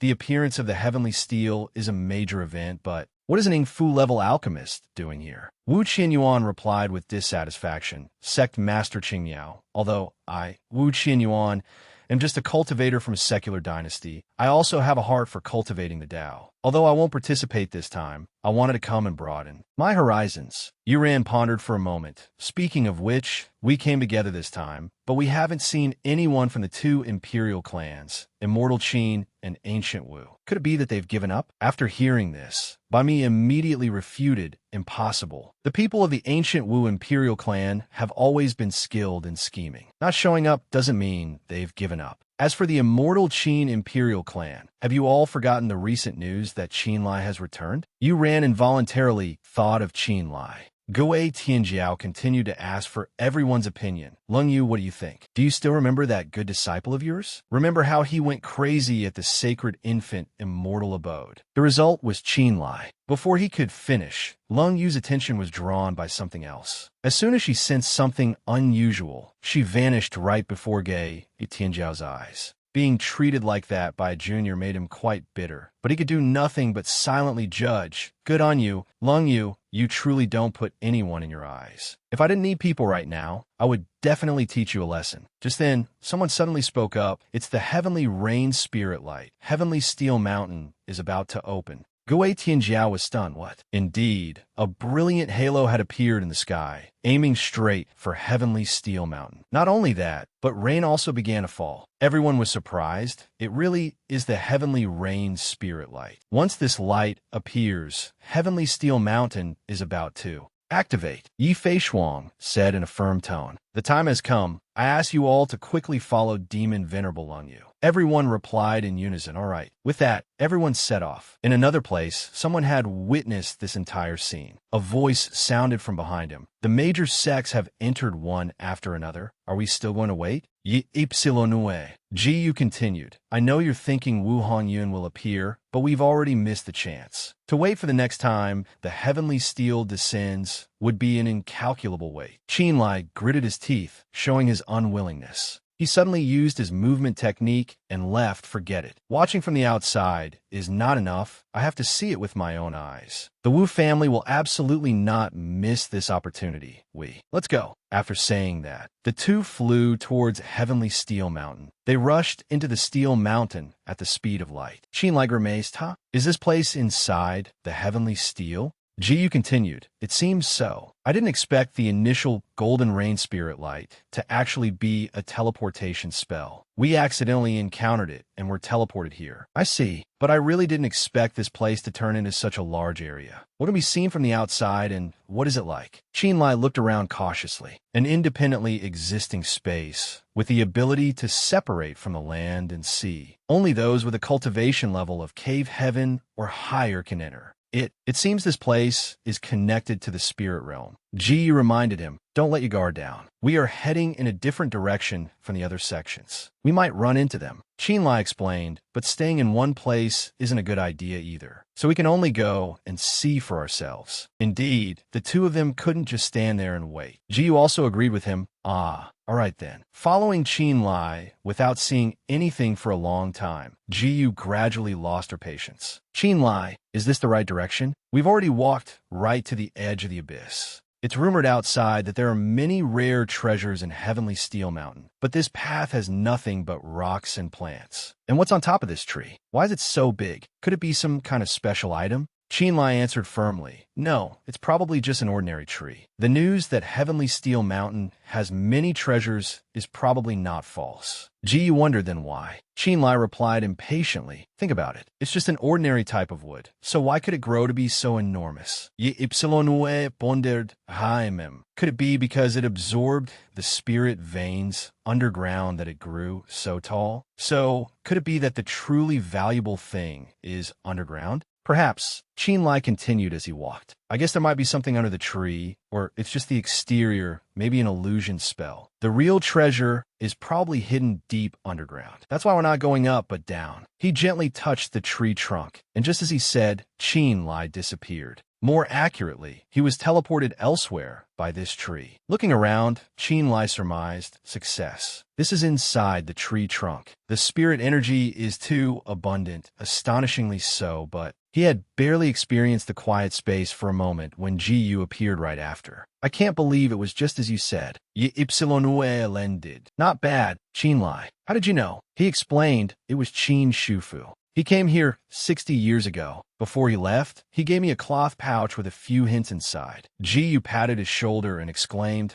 The appearance of the Heavenly Steel is a major event, but what is an Ing Fu-level alchemist doing here? Wu Qianyuan replied with dissatisfaction. Sect Master Qingyao, although I, Wu Qianyuan, am just a cultivator from a secular dynasty, I also have a heart for cultivating the Tao. Although I won't participate this time, I wanted to come and broaden my horizons. Yuran pondered for a moment. Speaking of which, we came together this time, but we haven't seen anyone from the 2 imperial clans, Immortal Qin and Ancient Wu. Could it be that they've given up? After hearing this, Bai Mi immediately refuted, impossible. The people of the Ancient Wu imperial clan have always been skilled in scheming. Not showing up doesn't mean they've given up. As for the Immortal Qin Imperial Clan, have you all forgotten the recent news that Qin Lai has returned? You ran involuntarily thought of Qin Lai. Gui Tianjiao continued to ask for everyone's opinion. Lung Yu, what do you think? Do you still remember that good disciple of yours? Remember how he went crazy at the sacred infant immortal abode? The result was Qin Lai. Before he could finish, Lung Yu's attention was drawn by something else. As soon as she sensed something unusual, she vanished right before Gui Tianjiao's eyes. Being treated like that by a junior made him quite bitter, but he could do nothing but silently judge. Good on you, Lung Yu, you truly don't put anyone in your eyes. If I didn't need people right now, I would definitely teach you a lesson. Just then, someone suddenly spoke up. It's the Heavenly Rain Spirit Light. Heavenly Steel Mountain is about to open. Gui Tianjiao was stunned. What? Indeed, a brilliant halo had appeared in the sky, aiming straight for Heavenly Steel Mountain. Not only that, but rain also began to fall. Everyone was surprised. It really is the Heavenly Rain Spirit Light. Once this light appears, Heavenly Steel Mountain is about to activate. Yi Fei Shuang said in a firm tone. The time has come. I ask you all to quickly follow Demon Venerable Lung Yu. Everyone replied in unison, all right. With that, everyone set off. In another place, someone had witnessed this entire scene. A voice sounded from behind him. The major sects have entered one after another. Are we still going to wait? Ypsilonue. Jiyu continued. I know you're thinking Wu Hongyun will appear, but we've already missed the chance. To wait for the next time the heavenly steel descends would be an incalculable wait. Qinlai gritted his teeth, showing his unwillingness. He suddenly used his movement technique and left. Forget it. Watching from the outside is not enough. I have to see it with my own eyes. The Wu family will absolutely not miss this opportunity. Let's go. After saying that, the two flew towards Heavenly Steel Mountain. They rushed into the Steel Mountain at the speed of light. Qinlai grimaced, huh? Is this place inside the Heavenly Steel? Jiyu continued, it seems so. I didn't expect the initial Golden Rain Spirit Light to actually be a teleportation spell. We accidentally encountered it and were teleported here. I see, but I really didn't expect this place to turn into such a large area. What have we seen from the outside and what is it like? Qinlai looked around cautiously. An independently existing space with the ability to separate from the land and sea. Only those with a cultivation level of cave heaven or higher can enter. It seems this place is connected to the spirit realm. Ji reminded him, don't let your guard down. We are heading in a different direction from the other sections. We might run into them. Qinlai explained, but staying in one place isn't a good idea either. So we can only go and see for ourselves. Indeed, the two of them couldn't just stand there and wait. Ji also agreed with him. All right then. Following Qinlai without seeing anything for a long time, Jiyu gradually lost her patience. Qinlai, is this the right direction? We've already walked right to the edge of the abyss. It's rumored outside that there are many rare treasures in Heavenly Steel Mountain, but this path has nothing but rocks and plants. And what's on top of this tree? Why is it so big? Could it be some kind of special item? Qinlai answered firmly, no, it's probably just an ordinary tree. The news that Heavenly Steel Mountain has many treasures is probably not false. Ji wondered then why. Qinlai replied impatiently, think about it. It's just an ordinary type of wood. So why could it grow to be so enormous? Ypsilonue pondered haimem. Could it be because it absorbed the spirit veins underground that it grew so tall? So could it be that the truly valuable thing is underground? Perhaps. Qinlai continued as he walked. I guess there might be something under the tree, or it's just the exterior, maybe an illusion spell. The real treasure is probably hidden deep underground. That's why we're not going up, but down. He gently touched the tree trunk, and just as he said, Qinlai disappeared. More accurately, he was teleported elsewhere by this tree. Looking around, Qinlai surmised success. This is inside the tree trunk. The spirit energy is too abundant, astonishingly so, but he had barely experienced the quiet space for a moment when Jiyu appeared right after. I can't believe it was just as you said. Ypsilonue lended. Not bad, Qinlai. How did you know? He explained it was Qin Shufu. He came here 60 years ago. Before he left, he gave me a cloth pouch with a few hints inside. Jiyu patted his shoulder and exclaimed,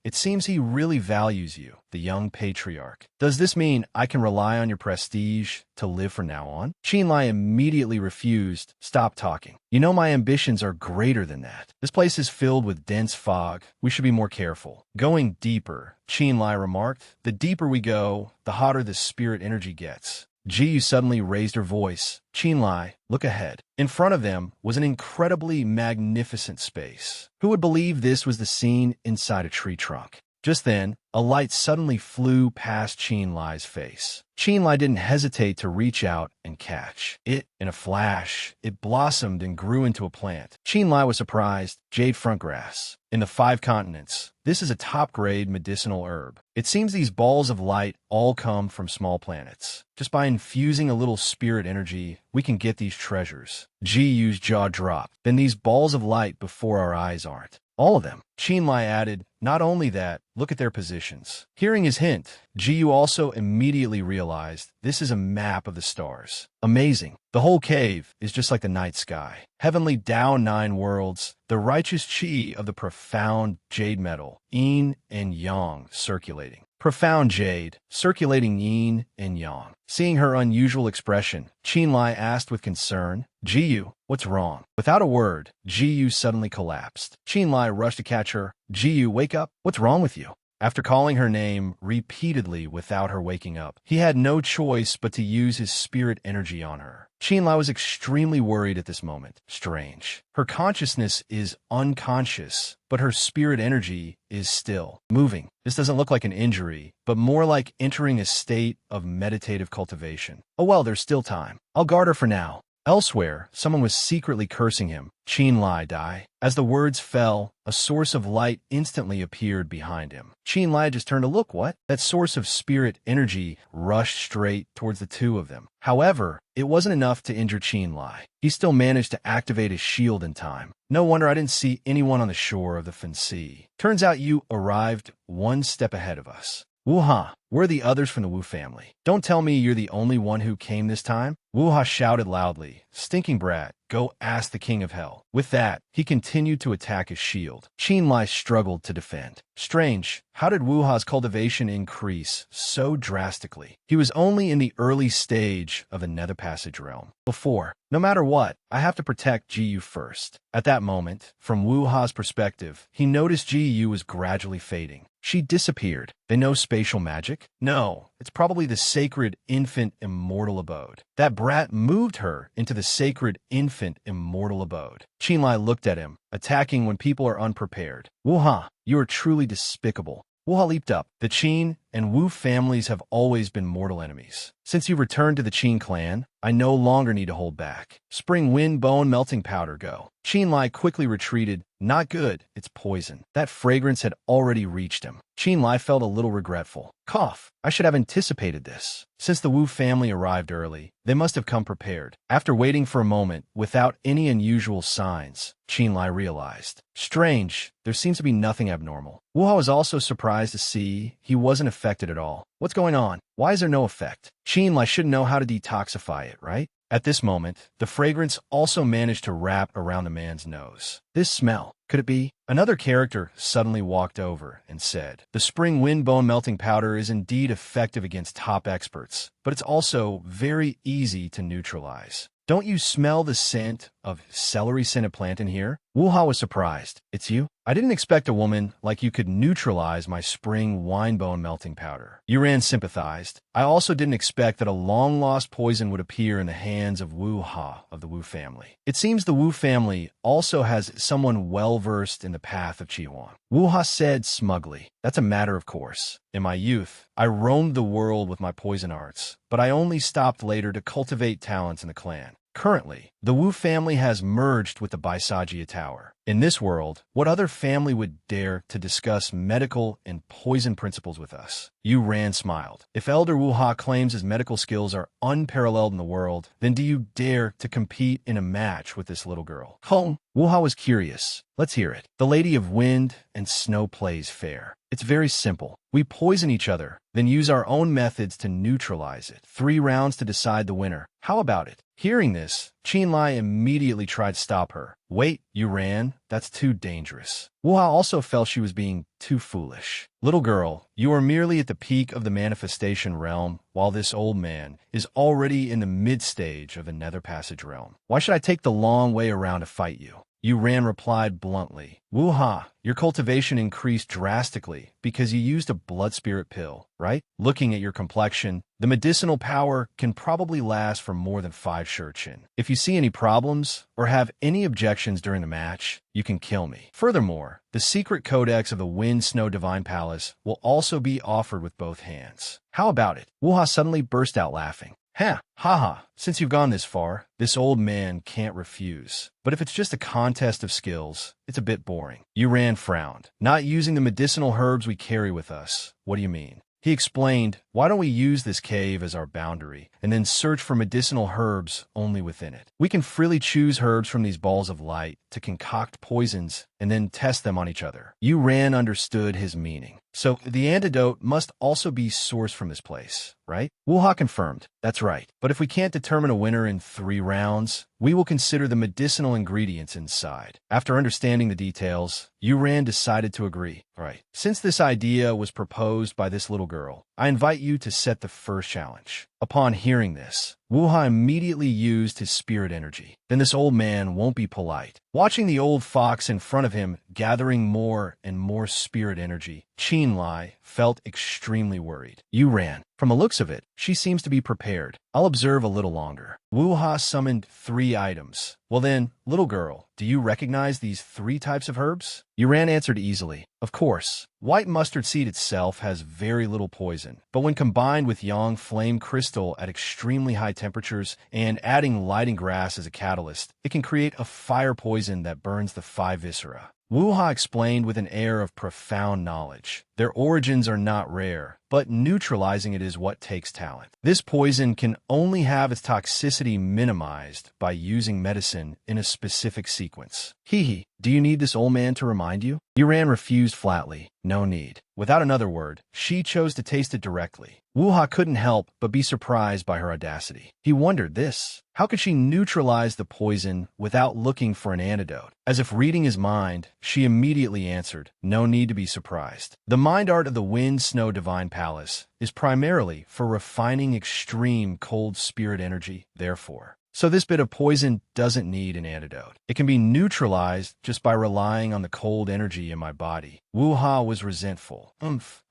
it seems he really values you, the young patriarch. Does this mean I can rely on your prestige to live from now on? Qinlai immediately refused. Stop talking. You know my ambitions are greater than that. This place is filled with dense fog. We should be more careful. Going deeper, Qinlai remarked. The deeper we go, the hotter the spirit energy gets. Jiyu suddenly raised her voice. Qinlai, look ahead. In front of them was an incredibly magnificent space. Who would believe this was the scene inside a tree trunk? Just then, a light suddenly flew past Qinlai's face. Qinlai didn't hesitate to reach out and catch it. In a flash, it blossomed and grew into a plant. Qinlai was surprised. Jade front grass. In the 5 continents, this is a top-grade medicinal herb. It seems these balls of light all come from small planets. Just by infusing a little spirit energy, we can get these treasures. Jiyu's jaw dropped. Then these balls of light before our eyes aren't. All of them. Qinlai added, not only that, look at their positions. Hearing his hint, Jiyu also immediately realized this is a map of the stars. Amazing. The whole cave is just like the night sky. Heavenly Tao 9 worlds, the righteous chi of the profound jade metal, yin and yang circulating. Profound jade, circulating yin and yang. Seeing her unusual expression, Qinlai asked with concern, Jiyu, what's wrong? Without a word, Jiyu suddenly collapsed. Qinlai rushed to catch her. Jiyu, wake up. What's wrong with you? After calling her name repeatedly without her waking up, he had no choice but to use his spirit energy on her. Qinlai was extremely worried at this moment. Strange. Her consciousness is unconscious, but her spirit energy is still moving. This doesn't look like an injury, but more like entering a state of meditative cultivation. Oh well, there's still time. I'll guard her for now. Elsewhere, someone was secretly cursing him. Qinlai die. As the words fell, a source of light instantly appeared behind him. Qinlai just turned to look. What? That source of spirit energy rushed straight towards the two of them. However, it wasn't enough to injure Qinlai. He still managed to activate his shield in time. No wonder I didn't see anyone on the shore of the Fancy. Turns out you arrived one step ahead of us. Wuha, where are the others from the Wu family? Don't tell me you're the only one who came this time? Wuha shouted loudly. Stinking brat, go ask the king of hell. With that, he continued to attack his shield. Qinlai struggled to defend. Strange, how did Wuha's cultivation increase so drastically? He was only in the early stage of the Nether Passage realm. Before, no matter what, I have to protect Jiyu first. At that moment, from Wuha's perspective, he noticed Jiyu was gradually fading. She disappeared. They know spatial magic? No, it's probably the sacred infant immortal abode. That brat moved her into the sacred infant immortal abode. Qinlai looked at him, attacking when people are unprepared. Wuha, you are truly despicable. Wuha leaped up. The Qin and Wu families have always been mortal enemies. Since you returned to the Qin clan, I no longer need to hold back. Spring wind bone melting powder, go. Qinlai quickly retreated. Not good, it's poison. That fragrance had already reached him. Qinlai felt a little regretful. Cough, I should have anticipated this. Since the Wu family arrived early, they must have come prepared. After waiting for a moment, without any unusual signs, Qinlai realized. Strange, there seems to be nothing abnormal. Wuha was also surprised to see he wasn't affected at all. What's going on? Why is there no effect? Qinlai should know how to detoxify it, right? At this moment, the fragrance also managed to wrap around the man's nose. This smell, could it be? Another character suddenly walked over and said, the spring wind bone melting powder is indeed effective against top experts, but it's also very easy to neutralize. Don't you smell the scent of celery-scented plant in here? Wuha was surprised. It's you? I didn't expect a woman like you could neutralize my spring wine bone melting powder. Yuran sympathized. I also didn't expect that a long-lost poison would appear in the hands of Wuha of the Wu family. It seems the Wu family also has someone well-versed in the path of Qihua. Wuha said smugly. That's a matter of course. In my youth, I roamed the world with my poison arts, but I only stopped later to cultivate talents in the clan. Currently, the Wu family has merged with the Baisagia Tower. In this world, what other family would dare to discuss medical and poison principles with us? Yu Ran smiled. If Elder Wuha claims his medical skills are unparalleled in the world, then do you dare to compete in a match with this little girl? Hong. Wuha was curious. Let's hear it. The Lady of Wind and Snow plays fair. It's very simple. We poison each other, then use our own methods to neutralize it. 3 rounds to decide the winner. How about it? Hearing this, Qinlai immediately tried to stop her. Wait, you ran? That's too dangerous. Wuha also felt she was being too foolish. Little girl, you are merely at the peak of the manifestation realm, while this old man is already in the mid-stage of the Nether Passage realm. Why should I take the long way around to fight you? Yuran replied bluntly. Wuha, your cultivation increased drastically because you used a blood spirit pill, right? Looking at your complexion, the medicinal power can probably last for more than 5 shurchin. If you see any problems or have any objections during the match, you can kill me. Furthermore, the secret codex of the Wind Snow Divine Palace will also be offered with both hands. How about it? Wuha suddenly burst out laughing. Haha, since you've gone this far, this old man can't refuse. But if it's just a contest of skills, it's a bit boring. Yuran frowned. Not using the medicinal herbs we carry with us. What do you mean? He explained, why don't we use this cave as our boundary, and then search for medicinal herbs only within it? We can freely choose herbs from these balls of light to concoct poisons and then test them on each other. Yuran understood his meaning. So the antidote must also be sourced from this place, right? Wuha confirmed. That's right. But if we can't determine a winner in 3 rounds, we will consider the medicinal ingredients inside. After understanding the details, Yuran decided to agree. Right. Since this idea was proposed by this little girl, I invite you to set the first challenge. Upon hearing this, Wuha immediately used his spirit energy. Then this old man won't be polite. Watching the old fox in front of him gathering more and more spirit energy, Qinlai felt extremely worried. Yu ran. From the looks of it, she seems to be prepared. I'll observe a little longer. Wuha summoned 3 items. Well then, little girl, do you recognize these 3 types of herbs? Yuran answered easily. Of course. White mustard seed itself has very little poison, but when combined with yang flame crystal at extremely high temperatures and adding lighting grass as a catalyst, it can create a fire poison that burns the 5 viscera. Wuha explained with an air of profound knowledge. Their origins are not rare, but neutralizing it is what takes talent. This poison can only have its toxicity minimized by using medicine in a specific sequence. Hee, do you need this old man to remind you? Yuran refused flatly. No need. Without another word, she chose to taste it directly. Wuha couldn't help but be surprised by her audacity. He wondered this. How could she neutralize the poison without looking for an antidote? As if reading his mind, she immediately answered, no need to be surprised. The mind art of the Wind Snow Divine Palace is primarily for refining extreme cold spirit energy, therefore. So this bit of poison doesn't need an antidote. It can be neutralized just by relying on the cold energy in my body. Wuha was resentful.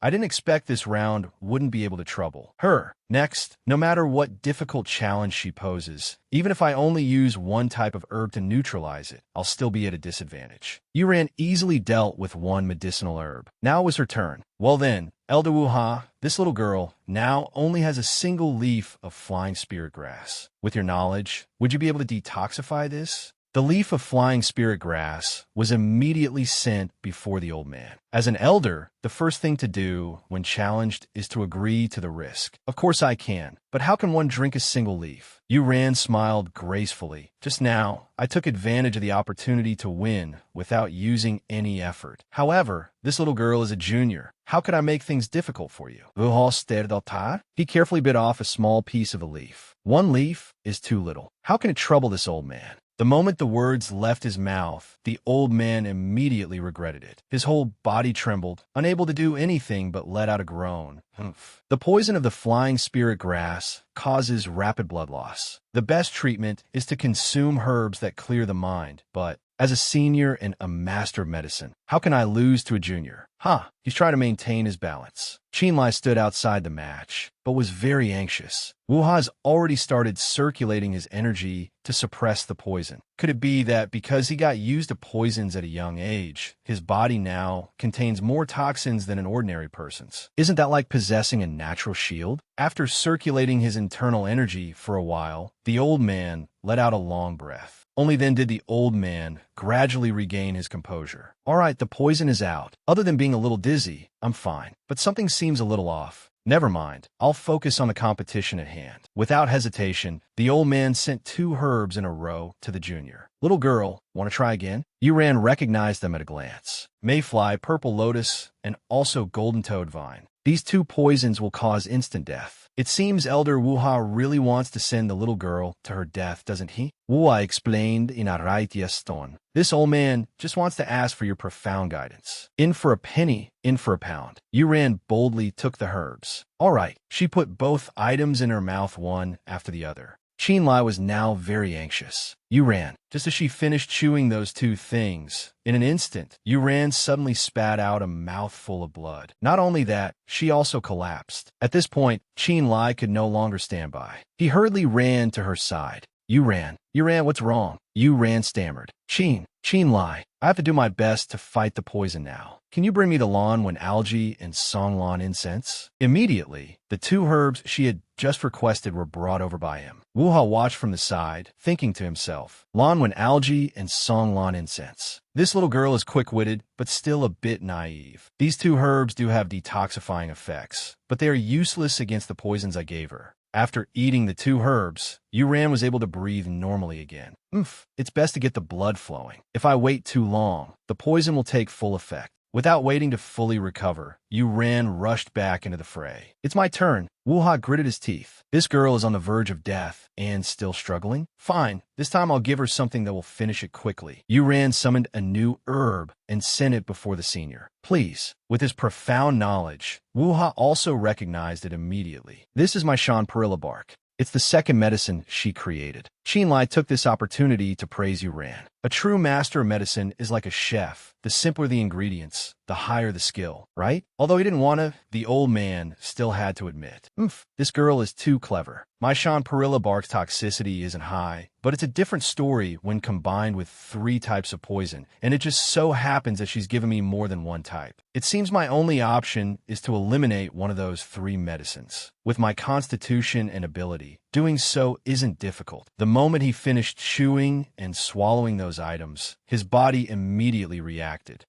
I didn't expect this round wouldn't be able to trouble her. Next, no matter what difficult challenge she poses, even if I only use one type of herb to neutralize it, I'll still be at a disadvantage. Yuran easily dealt with one medicinal herb. Now it was her turn. Well then, Elder Wuha, this little girl now only has a single leaf of flying spirit grass. With your knowledge, would you be able to detoxify this? The leaf of flying spirit grass was immediately sent before the old man. As an elder, the first thing to do when challenged is to agree to the risk. Of course I can, but how can one drink a single leaf? Yuran smiled gracefully. Just now, I took advantage of the opportunity to win without using any effort. However, this little girl is a junior. How could I make things difficult for you? He carefully bit off a small piece of a leaf. 1 leaf is too little. How can it trouble this old man? The moment the words left his mouth, the old man immediately regretted it. His whole body trembled, unable to do anything but let out a groan. The poison of the flying spirit grass causes rapid blood loss. The best treatment is to consume herbs that clear the mind, but as a senior and a master of medicine, how can I lose to a junior? He's trying to maintain his balance. Qinlai stood outside the match, but was very anxious. Wuha's already started circulating his energy to suppress the poison. Could it be that because he got used to poisons at a young age, his body now contains more toxins than an ordinary person's? Isn't that like possessing a natural shield? After circulating his internal energy for a while, the old man let out a long breath. Only then did the old man gradually regain his composure. All right, the poison is out. Other than being a little dizzy, I'm fine. But something seems a little off. Never mind. I'll focus on the competition at hand. Without hesitation, the old man sent 2 herbs in a row to the junior. Little girl, want to try again? Yuran recognized them at a glance. Mayfly, purple lotus, and also golden toad vine. These 2 poisons will cause instant death. It seems Elder Wuha really wants to send the little girl to her death, doesn't he? Wuha explained in a righteous tone. This old man just wants to ask for your profound guidance. In for a penny, in for a pound. Yuran boldly took the herbs. All right, she put both items in her mouth one after the other. Qinlai was now very anxious. Yuran, just as she finished chewing those 2 things, in an instant, Yuran suddenly spat out a mouthful of blood. Not only that, she also collapsed. At this point, Qinlai could no longer stand by. He hurriedly ran to her side. Yuran, what's wrong? Yuran stammered. Qinlai, I have to do my best to fight the poison now. Can you bring me the Lan algae and Songlan incense? Immediately, the 2 herbs she had just requested were brought over by him. Wuha watched from the side, thinking to himself, Lan algae and Songlan incense. This little girl is quick-witted, but still a bit naive. These 2 herbs do have detoxifying effects, but they are useless against the poisons I gave her. After eating the 2 herbs, Yuran was able to breathe normally again. It's best to get the blood flowing. If I wait too long, the poison will take full effect. Without waiting to fully recover, Yuran rushed back into the fray. It's my turn. Wuha gritted his teeth. This girl is on the verge of death and still struggling? Fine, this time I'll give her something that will finish it quickly. Yuran summoned a new herb and sent it before the senior. Please. With his profound knowledge, Wuha also recognized it immediately. This is my Shanparilla bark. It's the second medicine she created. Qinlai took this opportunity to praise Yuran. A true master of medicine is like a chef. The simpler the ingredients, the higher the skill, right? Although he didn't want to, the old man still had to admit, this girl is too clever. My Shan Perilla bark's toxicity isn't high, but it's a different story when combined with 3 types of poison, and it just so happens that she's given me more than one type. It seems my only option is to eliminate one of those 3 medicines. With my constitution and ability, doing so isn't difficult. The moment he finished chewing and swallowing those items, his body immediately reacted.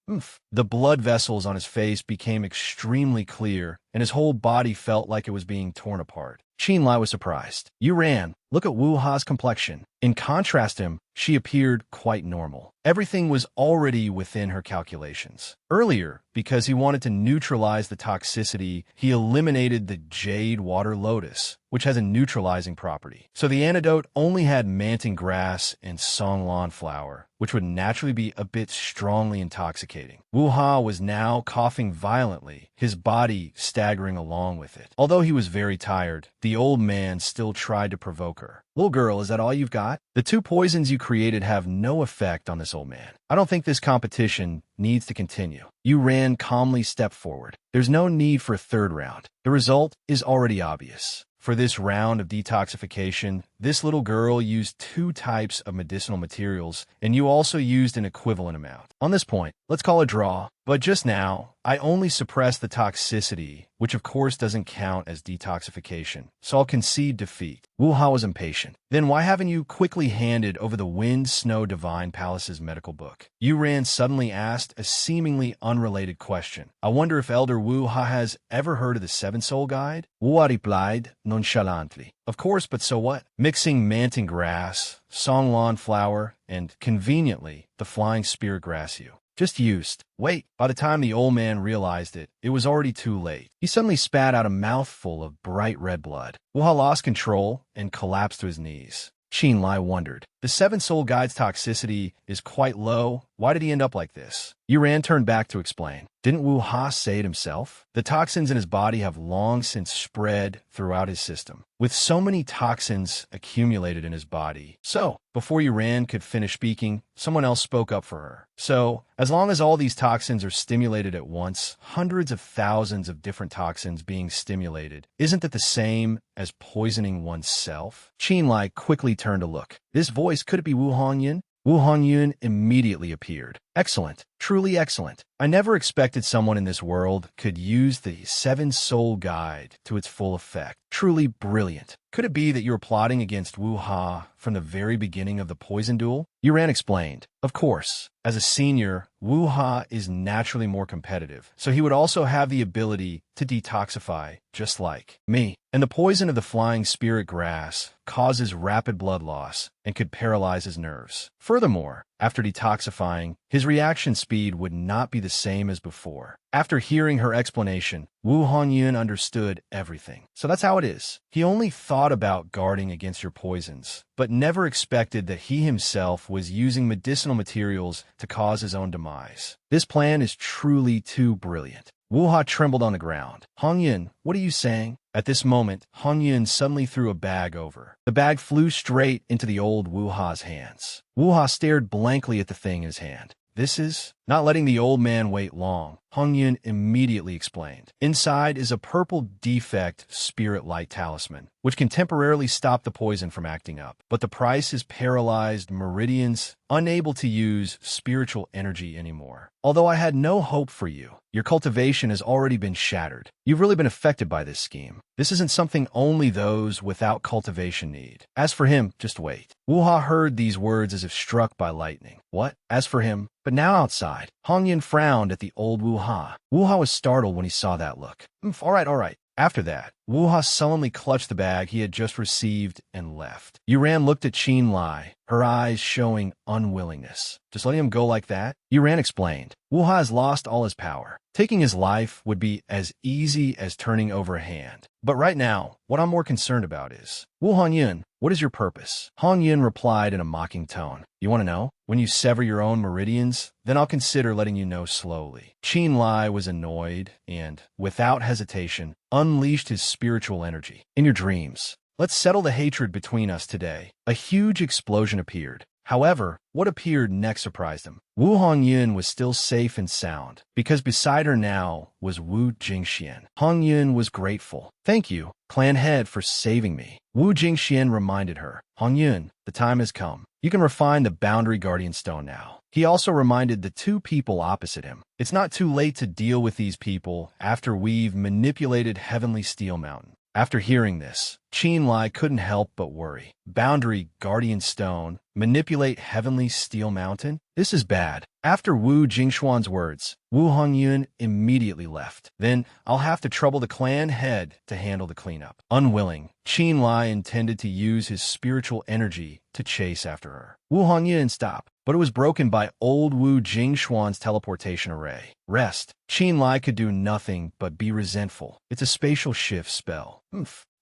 The blood vessels on his face became extremely clear, and his whole body felt like it was being torn apart. Qinlai was surprised. Yuran, look at Wu Ha's complexion. In contrast to him, she appeared quite normal. Everything was already within her calculations. Earlier, because he wanted to neutralize the toxicity, he eliminated the jade water lotus, which has a neutralizing property. So the antidote only had manting grass and songlan flower, which would naturally be a bit strongly intoxicating. Wu Ha was now coughing violently, his body staggering along with it. Although he was very tired, the old man still tried to provoke her. Little girl, is that all you've got? The 2 poisons you created have no effect on this old man. I don't think this competition needs to continue. Yuran calmly stepped forward. There's no need for a 3rd round. The result is already obvious. For this round of detoxification, this little girl used 2 types of medicinal materials, and you also used an equivalent amount. On this point, let's call a draw. But just now, I only suppressed the toxicity, which of course doesn't count as detoxification, so I'll concede defeat. Wu Ha was impatient. Then why haven't you quickly handed over the Wind Snow Divine Palace's medical book? Yuran suddenly asked a seemingly unrelated question. I wonder if Elder Wu Ha has ever heard of the 7 Soul Guide? Wu Ha replied nonchalantly. Of course, but so what? Mixing manting grass, songlan flower, and, conveniently, the flying spirit grass you. Just used. Wait, by the time the old man realized it, it was already too late. He suddenly spat out a mouthful of bright red blood. Wu Ha lost control and collapsed to his knees. Qinlai wondered. The 7 Soul Guide's toxicity is quite low. Why did he end up like this? Yuran turned back to explain. Didn't Wu Ha say it himself? The toxins in his body have long since spread throughout his system, with so many toxins accumulated in his body. So, before Yuran could finish speaking, someone else spoke up for her. So, as long as all these toxins are stimulated at once, hundreds of thousands of different toxins being stimulated, isn't that the same as poisoning oneself? Qinlai quickly turned to look. This voice, could it be Wu Hongyun? Wu Hongyun immediately appeared. Excellent. Truly excellent. I never expected someone in this world could use the 7 Soul Guide to its full effect. Truly brilliant. Could it be that you were plotting against Wu Ha from the very beginning of the poison duel? Yuran explained. Of course. As a senior, Wu Ha is naturally more competitive, so he would also have the ability to detoxify, just like me. And the poison of the flying spirit grass causes rapid blood loss and could paralyze his nerves. Furthermore, after detoxifying, his reaction speed would not be the same as before. After hearing her explanation, Wu Hongyun understood everything. So that's how it is. He only thought about guarding against your poisons, but never expected that he himself was using medicinal materials to cause his own demise. This plan is truly too brilliant. Wu Ha trembled on the ground. Hongyun, what are you saying? At this moment, Hongyun suddenly threw a bag over. The bag flew straight into the old Wu Ha's hands. Wu Ha stared blankly at the thing in his hand. This is... Not letting the old man wait long, Hongyun immediately explained. Inside is a purple defect spirit light talisman, which can temporarily stop the poison from acting up. But the price is paralyzed meridians, unable to use spiritual energy anymore. Although I had no hope for you, your cultivation has already been shattered. You've really been affected by this scheme. This isn't something only those without cultivation need. As for him, just wait. Wu Ha heard these words as if struck by lightning. What? As for him? But now outside, Hongyun frowned at the old Wu Ha. Wu Ha was startled when he saw that look. All right. After that, Wu Ha sullenly clutched the bag he had just received and left. Yuran looked at Qinlai, her eyes showing unwillingness. Just letting him go like that? Yuran explained. Wu Ha has lost all his power. Taking his life would be as easy as turning over a hand. But right now, what I'm more concerned about is, Wu Hongyun, what is your purpose? Hongyun replied in a mocking tone. You want to know? When you sever your own meridians, then I'll consider letting you know slowly. Qinlai was annoyed and, without hesitation, unleashed his spiritual energy. In your dreams, Let's settle the hatred between us today. A huge explosion appeared. However, what appeared next surprised him. Wu Hongyun was still safe and sound, because beside her now was Wu Jingxian. Hongyun was grateful. Thank you, clan head, for saving me. Wu Jingxian reminded her. Hongyun, the time has come. You can refine the boundary guardian stone now. He also reminded the two people opposite him. It's not too late to deal with these people after we've manipulated Heavenly Steel Mountain. After hearing this, Qin Lai couldn't help but worry. Boundary Guardian Stone, manipulate Heavenly Steel Mountain? This is bad. After Wu Jingshuan's words, Wu Hongyun immediately left. Then, I'll have to trouble the clan head to handle the cleanup. Unwilling, Qin Lai intended to use his spiritual energy to chase after her. Wu Hongyun stopped, but it was broken by old Wu Jingshuan's teleportation array. Rest. Qin Lai could do nothing but be resentful. It's a spatial shift spell.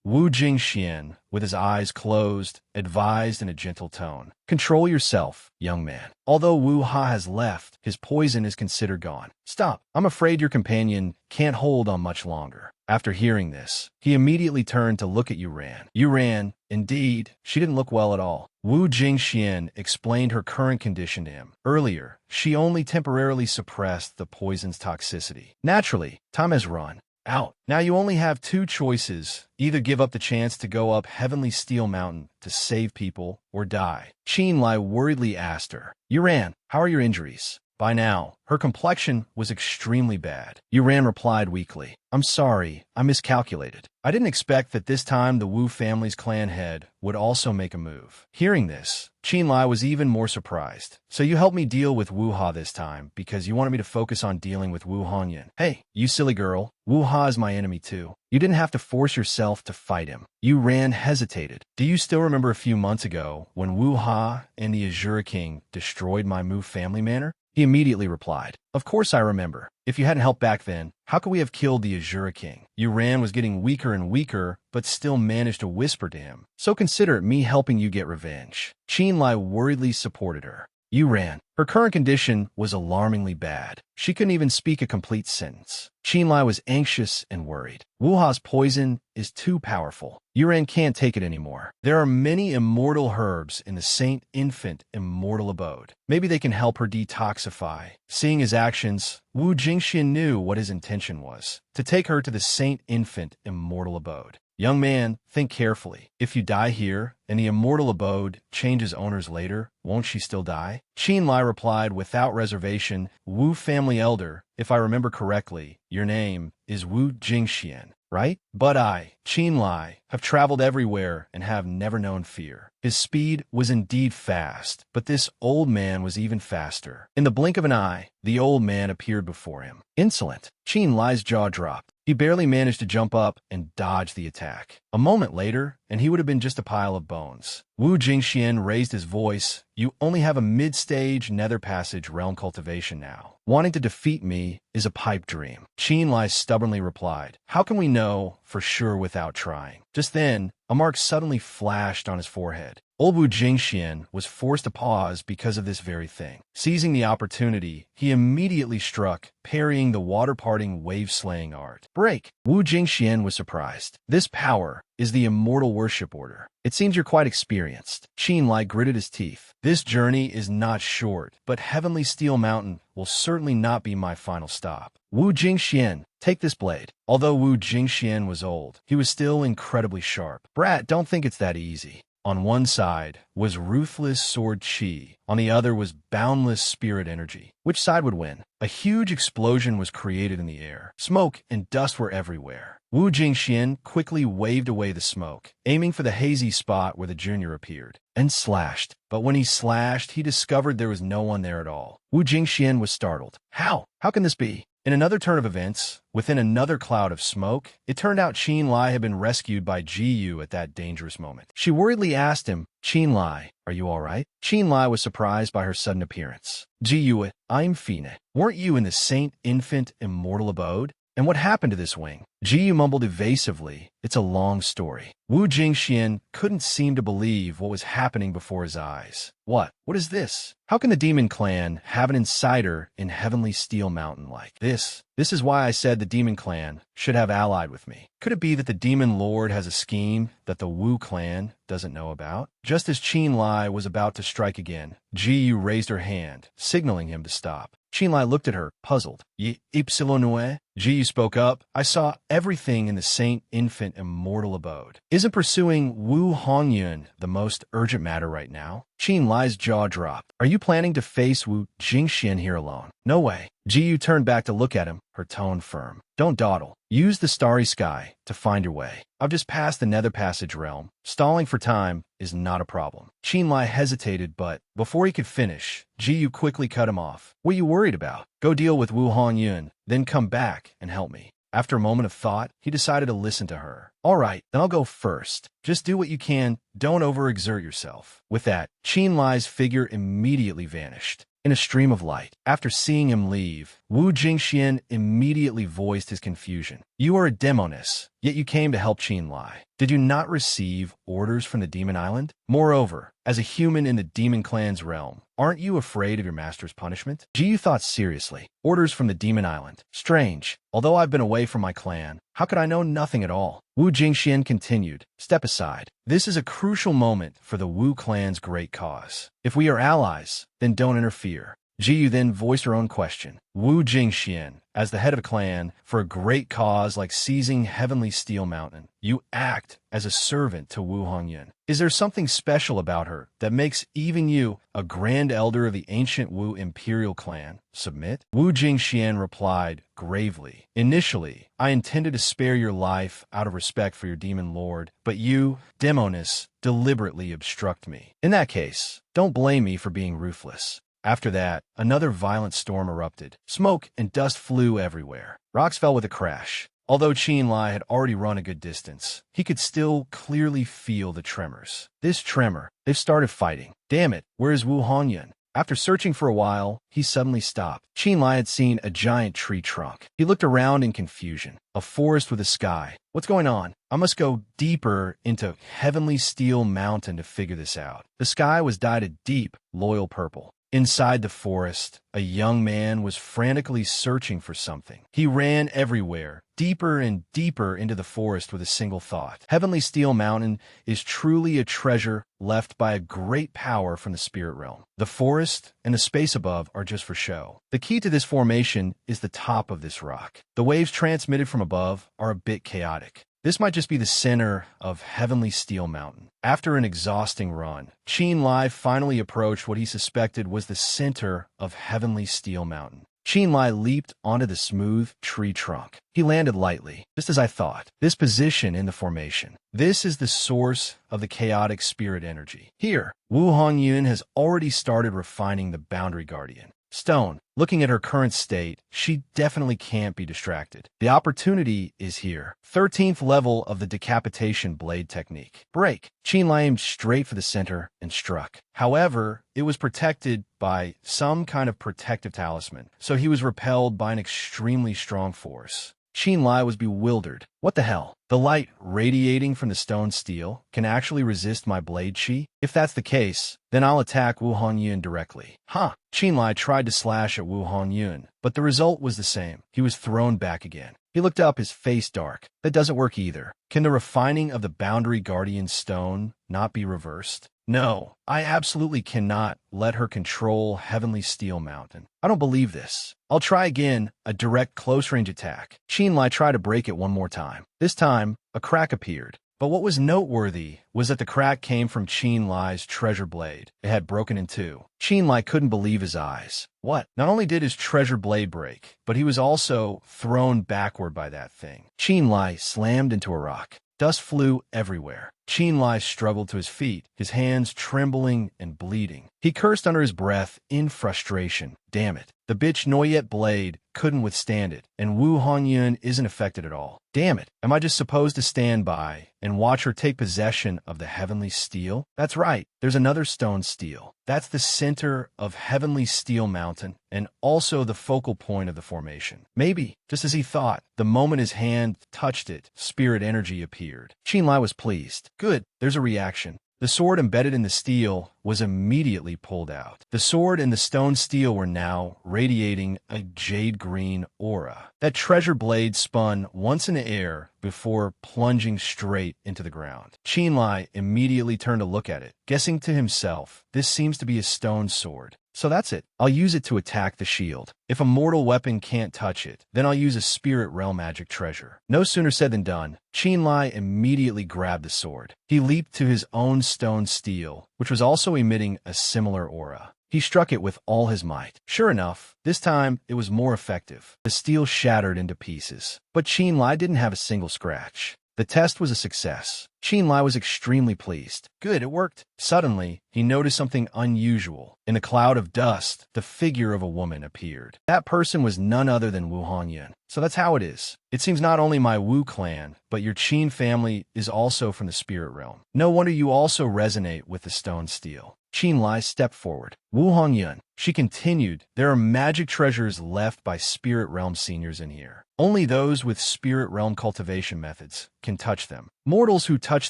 Wu Jingxian, with his eyes closed, advised in a gentle tone. Control yourself, young man. Although Wu Ha has left, his poison is considered gone. Stop. I'm afraid your companion can't hold on much longer. After hearing this, he immediately turned to look at Yuran. Yuran, indeed, she didn't look well at all. Wu Jingxian explained her current condition to him. Earlier, she only temporarily suppressed the poison's toxicity. Naturally, time has run out. Now you only have two choices. Either give up the chance to go up Heavenly Steel Mountain to save people, or die. Qin Lai worriedly asked her. Yuran, how are your injuries? By now, her complexion was extremely bad. Yuran replied weakly. I'm sorry, I miscalculated. I didn't expect that this time the Wu family's clan head would also make a move. Hearing this, Qin Lai was even more surprised. So you helped me deal with Wu Ha this time because you wanted me to focus on dealing with Wu Hongyun. Hey, you silly girl, Wu Ha is my enemy too. You didn't have to force yourself to fight him. Yuran hesitated. Do you still remember a few months ago when Wu Ha and the Azure King destroyed my Mu family manor? He immediately replied. Of course I remember. If you hadn't helped back then, how could we have killed the Azure King? Yuran was getting weaker and weaker, but still managed to whisper to him. So consider it me helping you get revenge. Qin Lai worriedly supported her. Yuran. Her current condition was alarmingly bad. She couldn't even speak a complete sentence. Qin Lai was anxious and worried. Wu Ha's poison is too powerful. Yuran can't take it anymore. There are many immortal herbs in the Saint Infant Immortal Abode. Maybe they can help her detoxify. Seeing his actions, Wu Jingxian knew what his intention was, to take her to the Saint Infant Immortal Abode. Young man, think carefully. If you die here, and the immortal abode changes owners later, won't she still die? Qin Lai replied without reservation, Wu family elder, if I remember correctly, your name is Wu Jingxian, right? But I, Qin Lai, have traveled everywhere and have never known fear. His speed was indeed fast, but this old man was even faster. In the blink of an eye, the old man appeared before him. Insolent. Qin Lai's jaw dropped. He barely managed to jump up and dodge the attack. A moment later, and he would have been just a pile of bones. Wu Jingxian raised his voice. You only have a mid-stage nether passage realm cultivation now. Wanting to defeat me is a pipe dream. Qin Lai stubbornly replied. How can we know for sure without trying? Just then, a mark suddenly flashed on his forehead. Old Wu Jingxian was forced to pause because of this very thing. Seizing the opportunity, he immediately struck, parrying the water-parting wave-slaying art. Break! Wu Jingxian was surprised. This power is the Immortal Worship Order. It seems you're quite experienced. Qin Lai gritted his teeth. This journey is not short, but Heavenly Steel Mountain will certainly not be my final stop. Wu Jingxian, take this blade. Although Wu Jingxian was old, he was still incredibly sharp. Brat, don't think it's that easy. On one side was ruthless sword chi, on the other was boundless spirit energy. Which side would win? A huge explosion was created in the air. Smoke and dust were everywhere. Wu Jingxian quickly waved away the smoke, aiming for the hazy spot where the junior appeared, and slashed. But when he slashed, he discovered there was no one there at all. Wu Jingxian was startled. How? How can this be? In another turn of events, within another cloud of smoke, it turned out Qin Lai had been rescued by Ji Yu at that dangerous moment. She worriedly asked him, Qin Lai, are you all right? Qin Lai was surprised by her sudden appearance. Ji Yu, I'm Fine. Weren't you in the Saint Infant Immortal Abode? And what happened to this wing? Jiyu mumbled evasively. It's a long story. Wu Jingxian couldn't seem to believe what was happening before his eyes. What? What is this? How can the Demon Clan have an insider in Heavenly Steel Mountain like this? This is why I said the Demon Clan should have allied with me. Could it be that the Demon Lord has a scheme that the Wu Clan doesn't know about? Just as Qin Lai was about to strike again, Jiyu raised her hand, signaling him to stop. Qin Lai looked at her, puzzled. Ypsilonue? Jiyu spoke up. I saw everything in the Saint Infant Immortal Abode. Isn't pursuing Wu Hongyun the most urgent matter right now? Qin Lai's jaw dropped. Are you planning to face Wu Jingxian here alone? No way. Jiyu turned back to look at him, her tone firm. Don't dawdle. Use the starry sky to find your way. I've just passed the Nether Passage realm. Stalling for time is not a problem. Qin Lai hesitated, but before he could finish, Jiyu quickly cut him off. What are you worried about? Go deal with Wu Hongyun, then come back and help me. After a moment of thought, he decided to listen to her. All right, then I'll go first. Just do what you can. Don't overexert yourself. With that, Qin Lai's figure immediately vanished in a stream of light. After seeing him leave, Wu Jingxian immediately voiced his confusion. You are a demoness, yet you came to help Qin Lai. Did you not receive orders from the Demon Island? Moreover, as a human in the Demon Clan's realm, aren't you afraid of your master's punishment? Jiyu thought seriously. Orders from the Demon Island. Strange. Although I've been away from my clan, how could I know nothing at all? Wu Jingxian continued. Step aside. This is a crucial moment for the Wu clan's great cause. If we are allies, then don't interfere. Jiyu then voiced her own question. Wu Jingxian, as the head of a clan, for a great cause like seizing Heavenly Steel Mountain, you act as a servant to Wu Hongyun. Is there something special about her that makes even you, a grand elder of the ancient Wu imperial clan, submit? Wu Jingxian replied gravely. Initially, I intended to spare your life out of respect for your demon lord, but you, demoness, deliberately obstruct me. In that case, don't blame me for being ruthless. After that, another violent storm erupted. Smoke and dust flew everywhere. Rocks fell with a crash. Although Qin Lai had already run a good distance, he could still clearly feel the tremors. This tremor, they've started fighting. Damn it, where is Wu Hongyun? After searching for a while, he suddenly stopped. Qin Lai had seen a giant tree trunk. He looked around in confusion. A forest with a sky. What's going on? I must go deeper into Heavenly Steel Mountain to figure this out. The sky was dyed a deep, loyal purple. Inside the forest, a young man was frantically searching for something. He ran everywhere, deeper and deeper into the forest with a single thought. Heavenly Steel Mountain is truly a treasure left by a great power from the spirit realm. The forest and the space above are just for show. The key to this formation is the top of this rock. The waves transmitted from above are a bit chaotic. This might just be the center of Heavenly Steel Mountain. After an exhausting run, Qin Lai finally approached what he suspected was the center of Heavenly Steel Mountain. Qin Lai leaped onto the smooth tree trunk. He landed lightly, just as I thought. This position in the formation. This is the source of the chaotic spirit energy. Here, Wu Hongyun has already started refining the Boundary Guardian. Stone, looking at her current state, she definitely can't be distracted. The opportunity is here. 13th level of the decapitation blade technique. Break. Qin Lai aimed straight for the center and struck. However, it was protected by some kind of protective talisman, so he was repelled by an extremely strong force. Qin Lai was bewildered. What the hell? The light radiating from the stone steel can actually resist my blade chi? If that's the case, then I'll attack Wu Hongyun directly. Huh. Qin Lai tried to slash at Wu Hongyun, but the result was the same. He was thrown back again. He looked up, his face dark. That doesn't work either. Can the refining of the Boundary Guardian stone not be reversed? No, I absolutely cannot let her control Heavenly Steel Mountain. I don't believe this. I'll try again, a direct close-range attack. Qin Lai tried to break it one more time. This time, a crack appeared. But what was noteworthy was that the crack came from Qin Lai's treasure blade. It had broken in two. Qin Lai couldn't believe his eyes. What? Not only did his treasure blade break, but he was also thrown backward by that thing. Qin Lai slammed into a rock. Dust flew everywhere. Qin Lai struggled to his feet, his hands trembling and bleeding. He cursed under his breath in frustration. Damn it. The bitch Noyet blade couldn't withstand it, and Wu Honyun isn't affected at all. Damn it. Am I just supposed to stand by and watch her take possession of the heavenly steel? That's right. There's another stone steel. That's the center of Heavenly Steel Mountain and also the focal point of the formation. Maybe, just as he thought, the moment his hand touched it, spirit energy appeared. Qin Lai was pleased. Good, there's a reaction. The sword embedded in the steel was immediately pulled out. The sword and the stone steel were now radiating a jade-green aura. That treasure blade spun once in the air before plunging straight into the ground. Qin Lai immediately turned to look at it, guessing to himself, this seems to be a stone sword. So that's it. I'll use it to attack the shield. If a mortal weapon can't touch it, then I'll use a spirit realm magic treasure. No sooner said than done. Qin Lai immediately grabbed the sword. He leaped to his own stone steel, which was also emitting a similar aura. He struck it with all his might. Sure enough, this time it was more effective. The steel shattered into pieces. But Qin Lai didn't have a single scratch. The test was a success. Qin Lai was extremely pleased. Good, it worked. Suddenly, he noticed something unusual. In a cloud of dust, the figure of a woman appeared. That person was none other than Wu Honyun. So that's how it is. It seems not only my Wu clan, but your Qin family is also from the spirit realm. No wonder you also resonate with the stone steel. Qin Lai stepped forward. Wu Honyun, she continued, there are magic treasures left by spirit realm seniors in here. Only those with spirit realm cultivation methods can touch them. Mortals who touch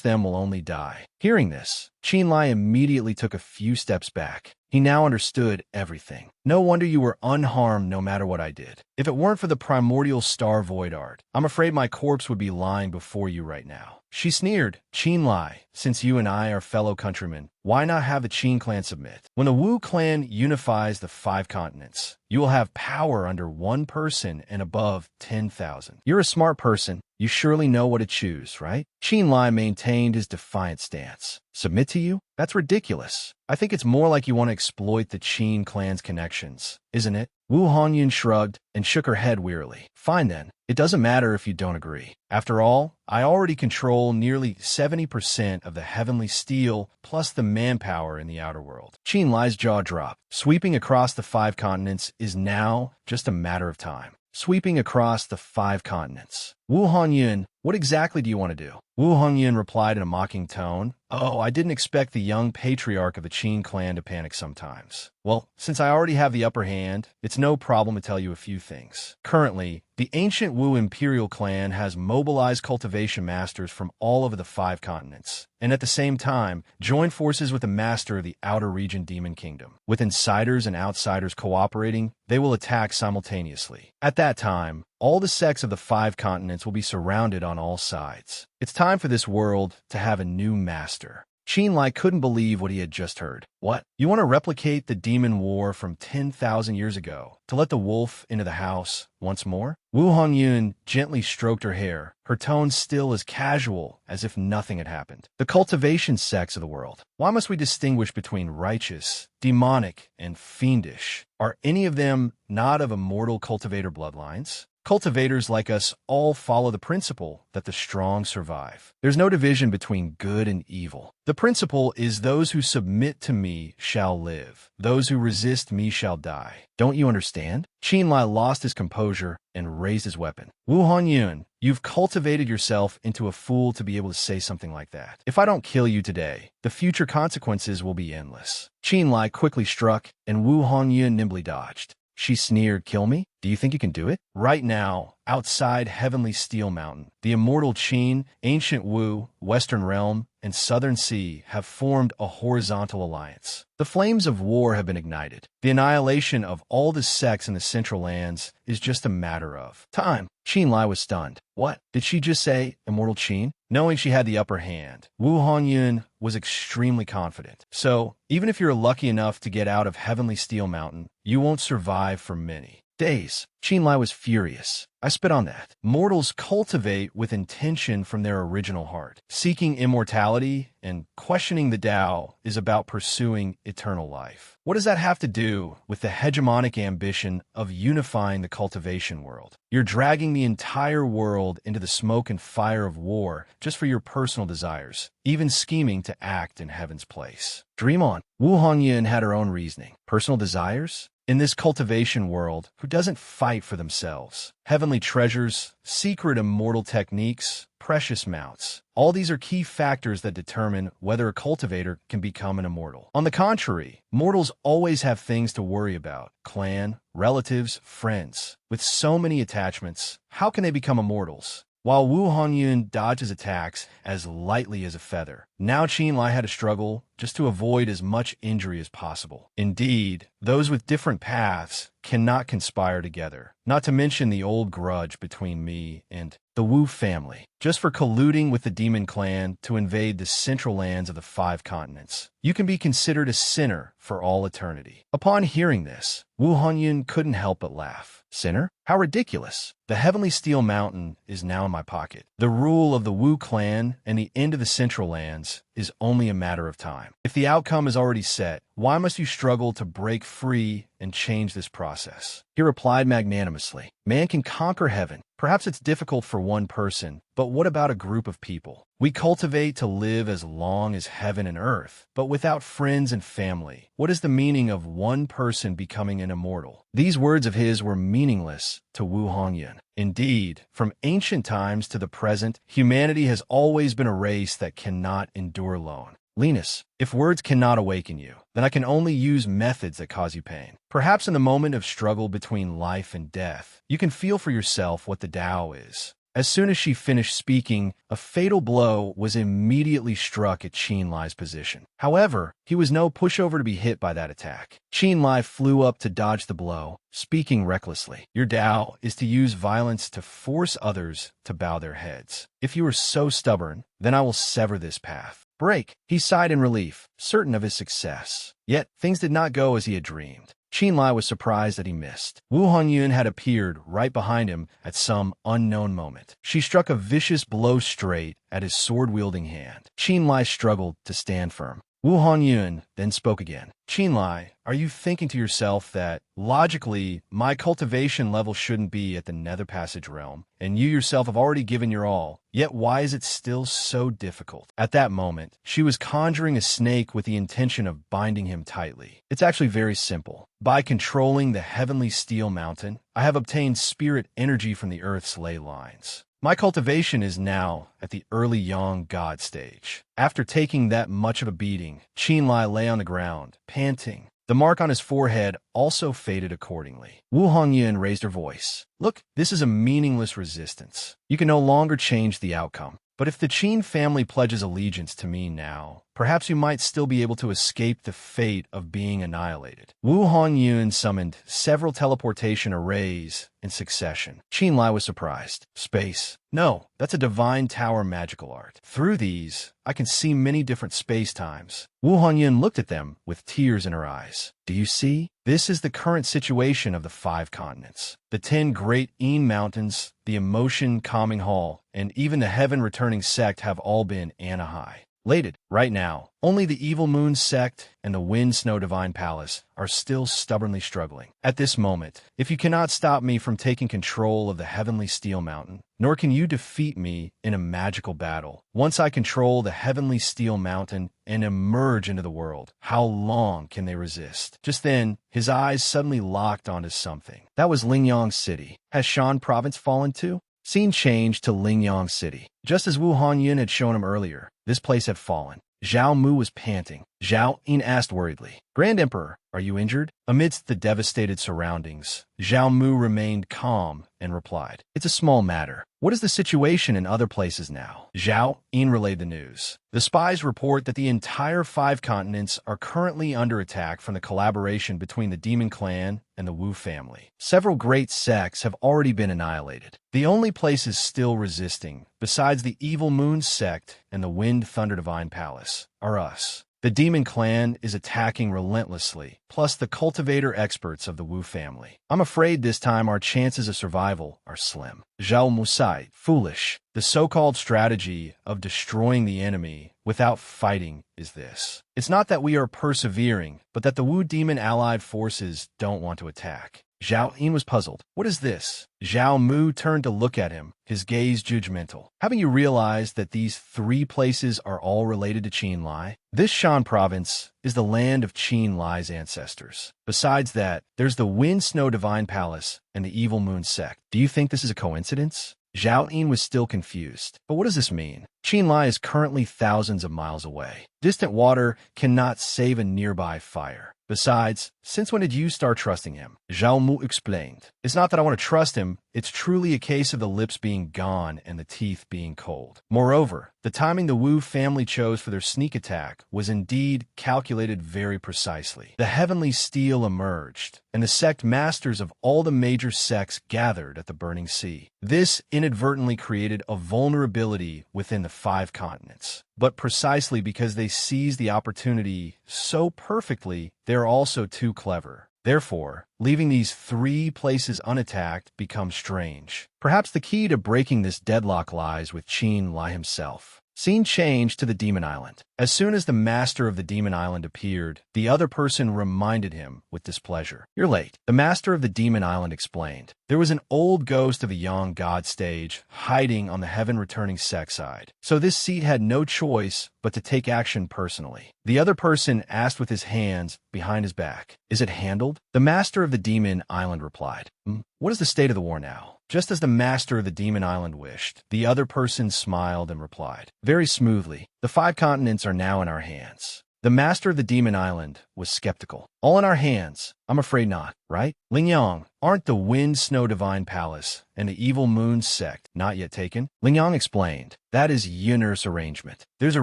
them will only die. Hearing this, Qin Lai immediately took a few steps back. He now understood everything. No wonder you were unharmed no matter what I did. If it weren't for the primordial star void art, I'm afraid my corpse would be lying before you right now. She sneered. Qin Lai, since you and I are fellow countrymen, why not have the Qin clan submit? When the Wu clan unifies the 5 continents, you will have power under 1 person and above 10,000. You're a smart person. You surely know what to choose, right? Qin Lai maintained his defiant stance. Submit to you? That's ridiculous. I think it's more like you want to exploit the Qin clan's connections, isn't it? Wu Honyun shrugged and shook her head wearily. Fine then. It doesn't matter if you don't agree. After all, I already control nearly 70% of the heavenly steel plus the manpower in the outer world. Qin Lai's jaw dropped. Sweeping across the 5 continents is now just a matter of time. Sweeping across the 5 continents. Wu Honyun, what exactly do you want to do? Wu Honyun replied in a mocking tone. Oh, I didn't expect the young patriarch of the Qin clan to panic sometimes. Well, since I already have the upper hand, it's no problem to tell you a few things. Currently, the ancient Wu imperial clan has mobilized cultivation masters from all over the 5 continents, and at the same time, joined forces with the master of the outer region Demon Kingdom. With insiders and outsiders cooperating, they will attack simultaneously. At that time, all the sects of the 5 continents will be surrounded on all sides. It's time for this world to have a new master. Qin Lai couldn't believe what he had just heard. What? You want to replicate the demon war from 10,000 years ago to let the wolf into the house once more? Wu Honyun gently stroked her hair, her tone still as casual as if nothing had happened. The cultivation sects of the world. Why must we distinguish between righteous, demonic, and fiendish? Are any of them not of immortal cultivator bloodlines? Cultivators like us all follow the principle that the strong survive. There's no division between good and evil. The principle is those who submit to me shall live. Those who resist me shall die. Don't you understand? Qin Lai lost his composure and raised his weapon. Wu Honyun, you've cultivated yourself into a fool to be able to say something like that. If I don't kill you today, the future consequences will be endless. Qin Lai quickly struck, and Wu Honyun nimbly dodged. She sneered, kill me? Do you think you can do it? Right now, outside Heavenly Steel Mountain, the immortal Qin, Ancient Wu, Western Realm, and Southern Sea have formed a horizontal alliance. The flames of war have been ignited. The annihilation of all the sects in the Central Lands is just a matter of time. Qin Lai was stunned. What? Did she just say, Immortal Qin? Knowing she had the upper hand, Wu Honyun was extremely confident. So, even if you're lucky enough to get out of Heavenly Steel Mountain, you won't survive for many. Days. Qinlai was furious. I spit on that. Mortals cultivate with intention from their original heart. Seeking immortality and questioning the Tao is about pursuing eternal life. What does that have to do with the hegemonic ambition of unifying the cultivation world? You're dragging the entire world into the smoke and fire of war just for your personal desires, even scheming to act in heaven's place. Dream on. Wu Hongyan had her own reasoning. Personal desires? In this cultivation world, who doesn't fight for themselves? Heavenly treasures, secret immortal techniques, precious mounts. All these are key factors that determine whether a cultivator can become an immortal. On the contrary, mortals always have things to worry about. Clan, relatives, friends. With so many attachments, how can they become immortals? While Wu Honyun dodges attacks as lightly as a feather, now Qinlai had to struggle just to avoid as much injury as possible. Indeed, those with different paths cannot conspire together, not to mention the old grudge between me and the Wu family, just for colluding with the demon clan to invade the central lands of the 5 continents. You can be considered a sinner for all eternity. Upon hearing this, Wu Honyun couldn't help but laugh. Sinner? How ridiculous. The heavenly steel mountain is now in my pocket. The rule of the Wu clan and the end of the central lands is only a matter of time. If the outcome is already set, why must you struggle to break free and change this process? He replied magnanimously, man can conquer heaven. Perhaps it's difficult for one person, but what about a group of people? We cultivate to live as long as heaven and earth, but without friends and family. What is the meaning of one person becoming an immortal? These words of his were meaningless to Wu Hongyan. Indeed, from ancient times to the present, humanity has always been a race that cannot endure alone. Linus, if words cannot awaken you, then I can only use methods that cause you pain. Perhaps in the moment of struggle between life and death, you can feel for yourself what the Tao is. As soon as she finished speaking, a fatal blow was immediately struck at Qinlai's position. However, he was no pushover to be hit by that attack. Qinlai flew up to dodge the blow, speaking recklessly. Your Tao is to use violence to force others to bow their heads. If you are so stubborn, then I will sever this path. Break. He sighed in relief, certain of his success. Yet, things did not go as he had dreamed. Qinlai was surprised that he missed. Wu Honyun had appeared right behind him at some unknown moment. She struck a vicious blow straight at his sword-wielding hand. Qinlai struggled to stand firm. Wu Honyun then spoke again. Qinlai, are you thinking to yourself that, logically, my cultivation level shouldn't be at the Nether Passage realm, and you yourself have already given your all, yet why is it still so difficult? At that moment, she was conjuring a snake with the intention of binding him tightly. It's actually very simple. By controlling the heavenly steel mountain, I have obtained spirit energy from the earth's ley lines. My cultivation is now at the early young god stage. After taking that much of a beating, Qinlai lay on the ground, panting. The mark on his forehead also faded accordingly. Wu Hongyan raised her voice. Look, this is a meaningless resistance. You can no longer change the outcome. But if the Qin family pledges allegiance to me now, perhaps you might still be able to escape the fate of being annihilated. Wu Honyun summoned several teleportation arrays in succession. Qinlai was surprised. Space. No, that's a divine tower magical art. Through these, I can see many different space-times. Wu Honyun looked at them with tears in her eyes. Do you see? This is the current situation of the 5 continents. The 10 great Een mountains, the emotion calming hall, and even the heaven-returning sect have all been annihilated. Right now, only the Evil Moon sect and the Wind Snow Divine Palace are still stubbornly struggling. At this moment, if you cannot stop me from taking control of the Heavenly Steel Mountain, nor can you defeat me in a magical battle, once I control the Heavenly Steel Mountain and emerge into the world, how long can they resist? Just then, his eyes suddenly locked onto something. That was Lingyang City. Has Shan Province fallen too? Scene changed to Lingyang City. Just as Wu Honyun had shown him earlier, this place had fallen. Zhao Mu was panting. Zhao Yin asked worriedly, Grand Emperor, are you injured? Amidst the devastated surroundings, Zhao Mu remained calm and replied, It's a small matter. What is the situation in other places now? Zhao Yin relayed the news. The spies report that the entire 5 continents are currently under attack from the collaboration between the Demon Clan and the Wu family. Several great sects have already been annihilated. The only places still resisting, besides the Evil Moon sect and the Wind Thunder Divine Palace, are us. The demon clan is attacking relentlessly, plus the cultivator experts of the Wu family. I'm afraid this time our chances of survival are slim. Zhao Musai, foolish. The so-called strategy of destroying the enemy without fighting is this. It's not that we are persevering, but that the Wu demon allied forces don't want to attack. Zhao Yin was puzzled. What is this? Zhao Mu turned to look at him, his gaze judgmental. Haven't you realized that these three places are all related to Qin Lai? This Shan province is the land of Qin Lai's ancestors. Besides that, there's the Wind Snow Divine Palace and the Evil Moon Sect. Do you think this is a coincidence? Zhao Yin was still confused. But what does this mean? Qin Lai is currently thousands of miles away. Distant water cannot save a nearby fire. Besides, since when did you start trusting him? Zhao Mu explained. It's not that I want to trust him, it's truly a case of the lips being gone and the teeth being cold. Moreover, the timing the Wu family chose for their sneak attack was indeed calculated very precisely. The heavenly steel emerged, and the sect masters of all the major sects gathered at the Burning Sea. This inadvertently created a vulnerability within the 5 continents. But precisely because they seized the opportunity so perfectly, they're also too clever. Therefore, leaving these 3 places unattacked becomes strange. Perhaps the key to breaking this deadlock lies with Qin Lai himself. Scene changed to the Demon Island. As soon as the master of the Demon Island appeared, the other person reminded him with displeasure. You're late. The master of the Demon Island explained. There was an old ghost of a young god stage hiding on the heaven-returning sect side. So this seat had no choice but to take action personally. The other person asked with his hands behind his back. Is it handled? The master of the Demon Island replied. What is the state of the war now? Just as the master of the Demon Island wished, the other person smiled and replied. Very smoothly, the 5 continents are now in our hands. The master of the Demon Island was skeptical. All in our hands? I'm afraid not, right? Lingyang, aren't the Wind Snow Divine Palace and the Evil Moon Sect not yet taken? Lingyang explained. That is Yinner's arrangement. There's a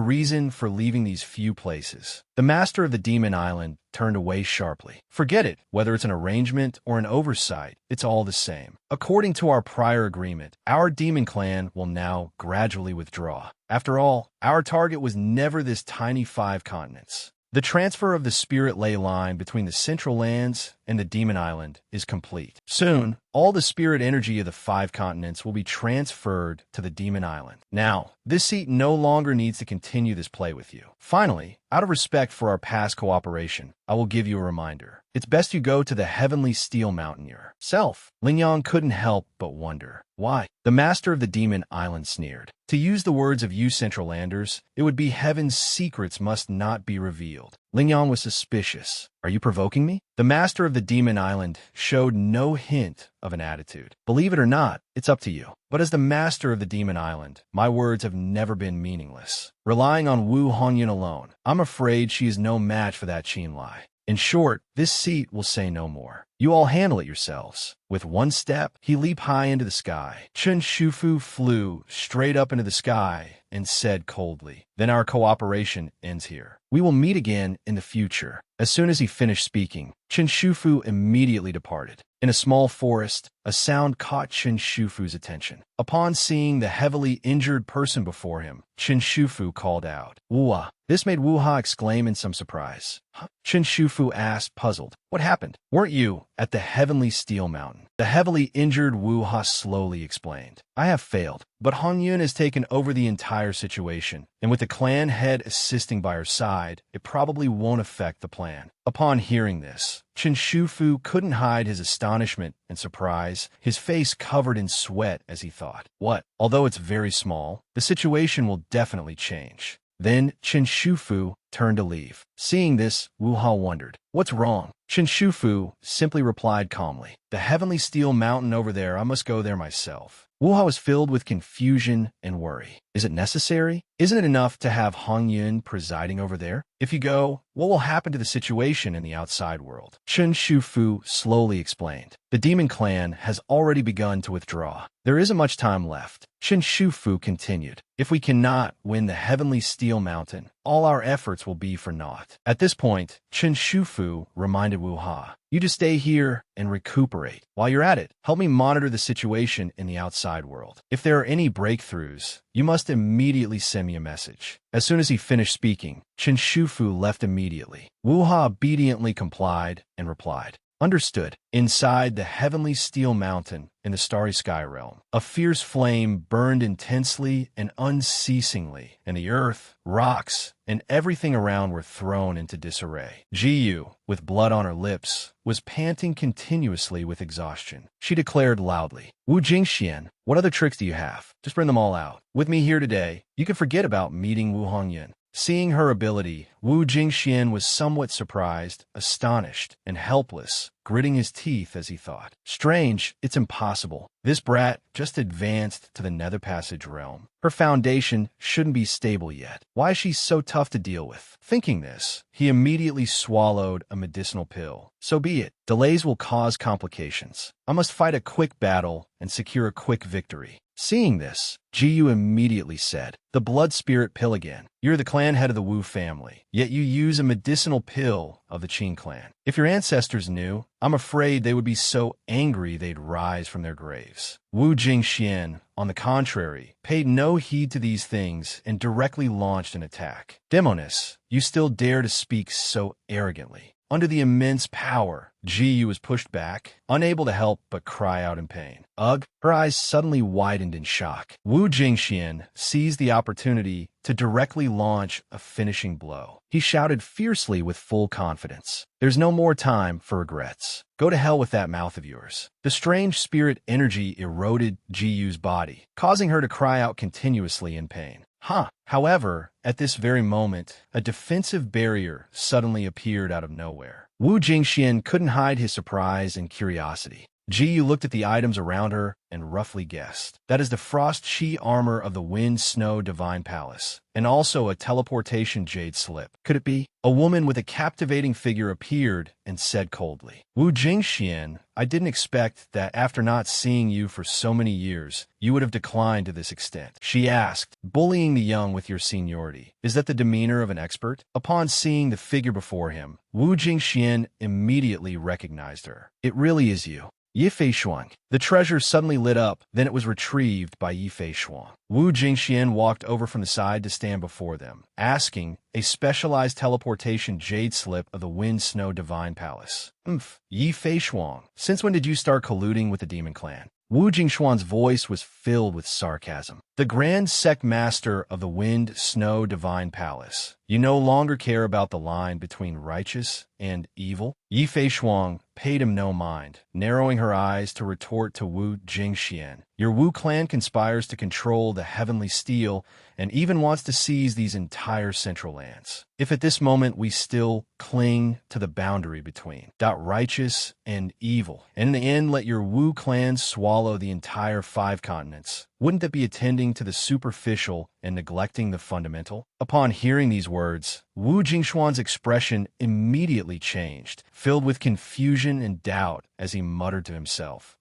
reason for leaving these few places. The master of the Demon Island turned away sharply. Forget it, whether it's an arrangement or an oversight, it's all the same. According to our prior agreement, our demon clan will now gradually withdraw. After all, our target was never this tiny 5 continents. The transfer of the spirit ley line between the Central Lands and the Demon Island is complete. Soon, all the spirit energy of the 5 continents will be transferred to the Demon Island. Now, this seat no longer needs to continue this play with you. Finally, out of respect for our past cooperation, I will give you a reminder. It's best you go to the Heavenly Steel Mountain yourself. Lingyang couldn't help but wonder. Why? The master of the Demon Island sneered. To use the words of you Central Landers, it would be heaven's secrets must not be revealed. Lingyang was suspicious. Are you provoking me? The master of the Demon Island showed no hint of an attitude. Believe it or not, it's up to you. But as the master of the Demon Island, my words have never been meaningless. Relying on Wu Hongyan alone, I'm afraid she is no match for that Qin Lai. In short, this seat will say no more. You all handle it yourselves. With one step, he leaped high into the sky. Chen Shufu flew straight up into the sky and said coldly, then our cooperation ends here. We will meet again in the future. As soon as he finished speaking, Chen Shufu immediately departed. In a small forest, a sound caught Chen Shufu's attention. Upon seeing the heavily injured person before him, Chen Shufu called out, Wuha. This made Wuha exclaim in some surprise. Chen Shufu asked, puzzled, what happened? Weren't you at the Heavenly Steel Mountain? The heavily injured Wuha slowly explained. I have failed, but Hongyun has taken over the entire situation, and with the clan head assisting by her side, it probably won't affect the plan. Upon hearing this, Chen Shufu couldn't hide his astonishment and surprise, his face covered in sweat as he thought, what? Although it's very small, the situation will definitely change. Then Chen Shufu turned to leave. Seeing this, Wuha wondered, what's wrong? Chen Shufu simply replied calmly, the Heavenly Steel Mountain over there, I must go there myself. Wuha was filled with confusion and worry. Is it necessary? Isn't it enough to have Hongyun presiding over there? If you go, what will happen to the situation in the outside world? Chen Shufu slowly explained. The demon clan has already begun to withdraw. There isn't much time left. Chen Shufu continued. If we cannot win the heavenly steel mountain, all our efforts will be for naught. At this point, Chen Shufu reminded Wu Ha, you just stay here and recuperate. While you're at it, help me monitor the situation in the outside world. If there are any breakthroughs, you must immediately send me a message. As soon as he finished speaking, Chen Shufu left immediately. Wu Ha obediently complied and replied, understood. Inside the heavenly steel mountain in the starry sky realm, a fierce flame burned intensely and unceasingly, and the earth, rocks, and everything around were thrown into disarray. Jiyu, with blood on her lips, was panting continuously with exhaustion. She declared loudly, Wu Jingxian, what other tricks do you have? Just bring them all out. With me here today, you can forget about meeting Wu Hongyan. Seeing her ability, Wu Jingxian was somewhat surprised, astonished, and helpless, gritting his teeth as he thought. Strange, it's impossible. This brat just advanced to the Nether Passage realm. Her foundation shouldn't be stable yet. Why is she so tough to deal with? Thinking this, he immediately swallowed a medicinal pill. So be it. Delays will cause complications. I must fight a quick battle and secure a quick victory. Seeing this, Jiyu immediately said, the blood spirit pill again. You're the clan head of the Wu family, yet you use a medicinal pill of the Qin clan. If your ancestors knew, I'm afraid they would be so angry they'd rise from their graves. Wu Jingxian, on the contrary, paid no heed to these things and directly launched an attack. Demoness, you still dare to speak so arrogantly. Under the immense power, Jiyu was pushed back, unable to help but cry out in pain. Ugh! Her eyes suddenly widened in shock. Wu Jingxian seized the opportunity to directly launch a finishing blow. He shouted fiercely with full confidence, there's no more time for regrets. Go to hell with that mouth of yours. The strange spirit energy eroded Jiyu's body, causing her to cry out continuously in pain. However, at this very moment, a defensive barrier suddenly appeared out of nowhere. Wu Jingxian couldn't hide his surprise and curiosity. Jiyu looked at the items around her and roughly guessed. That is the frost chi armor of the Wind Snow Divine Palace, and also a teleportation jade slip. Could it be? A woman with a captivating figure appeared and said coldly, Wu Jingxian, I didn't expect that after not seeing you for so many years, you would have declined to this extent. She asked, bullying the young with your seniority. Is that the demeanor of an expert? Upon seeing the figure before him, Wu Jingxian immediately recognized her. It really is you. Yifei Shuang. The treasure suddenly lit up, then it was retrieved by Yifei Shuang. Wu Jingxian walked over from the side to stand before them, asking, a specialized teleportation jade slip of the Wind Snow Divine Palace. Yifei Shuang, since when did you start colluding with the Demon Clan? Wu Jingshuan's voice was filled with sarcasm. The Grand Sect Master of the Wind Snow Divine Palace. You no longer care about the line between righteous and evil? Yifei Shuang paid him no mind, narrowing her eyes to retort to Wu Jingxian. Your Wu clan conspires to control the heavenly steel and even wants to seize these entire central lands. If at this moment we still cling to the boundary between righteous and evil, and in the end let your Wu clan swallow the entire 5 continents, wouldn't that be attending to the superficial and neglecting the fundamental? Upon hearing these words, Wu Jingshuan's expression immediately changed, filled with confusion and doubt as he muttered to himself,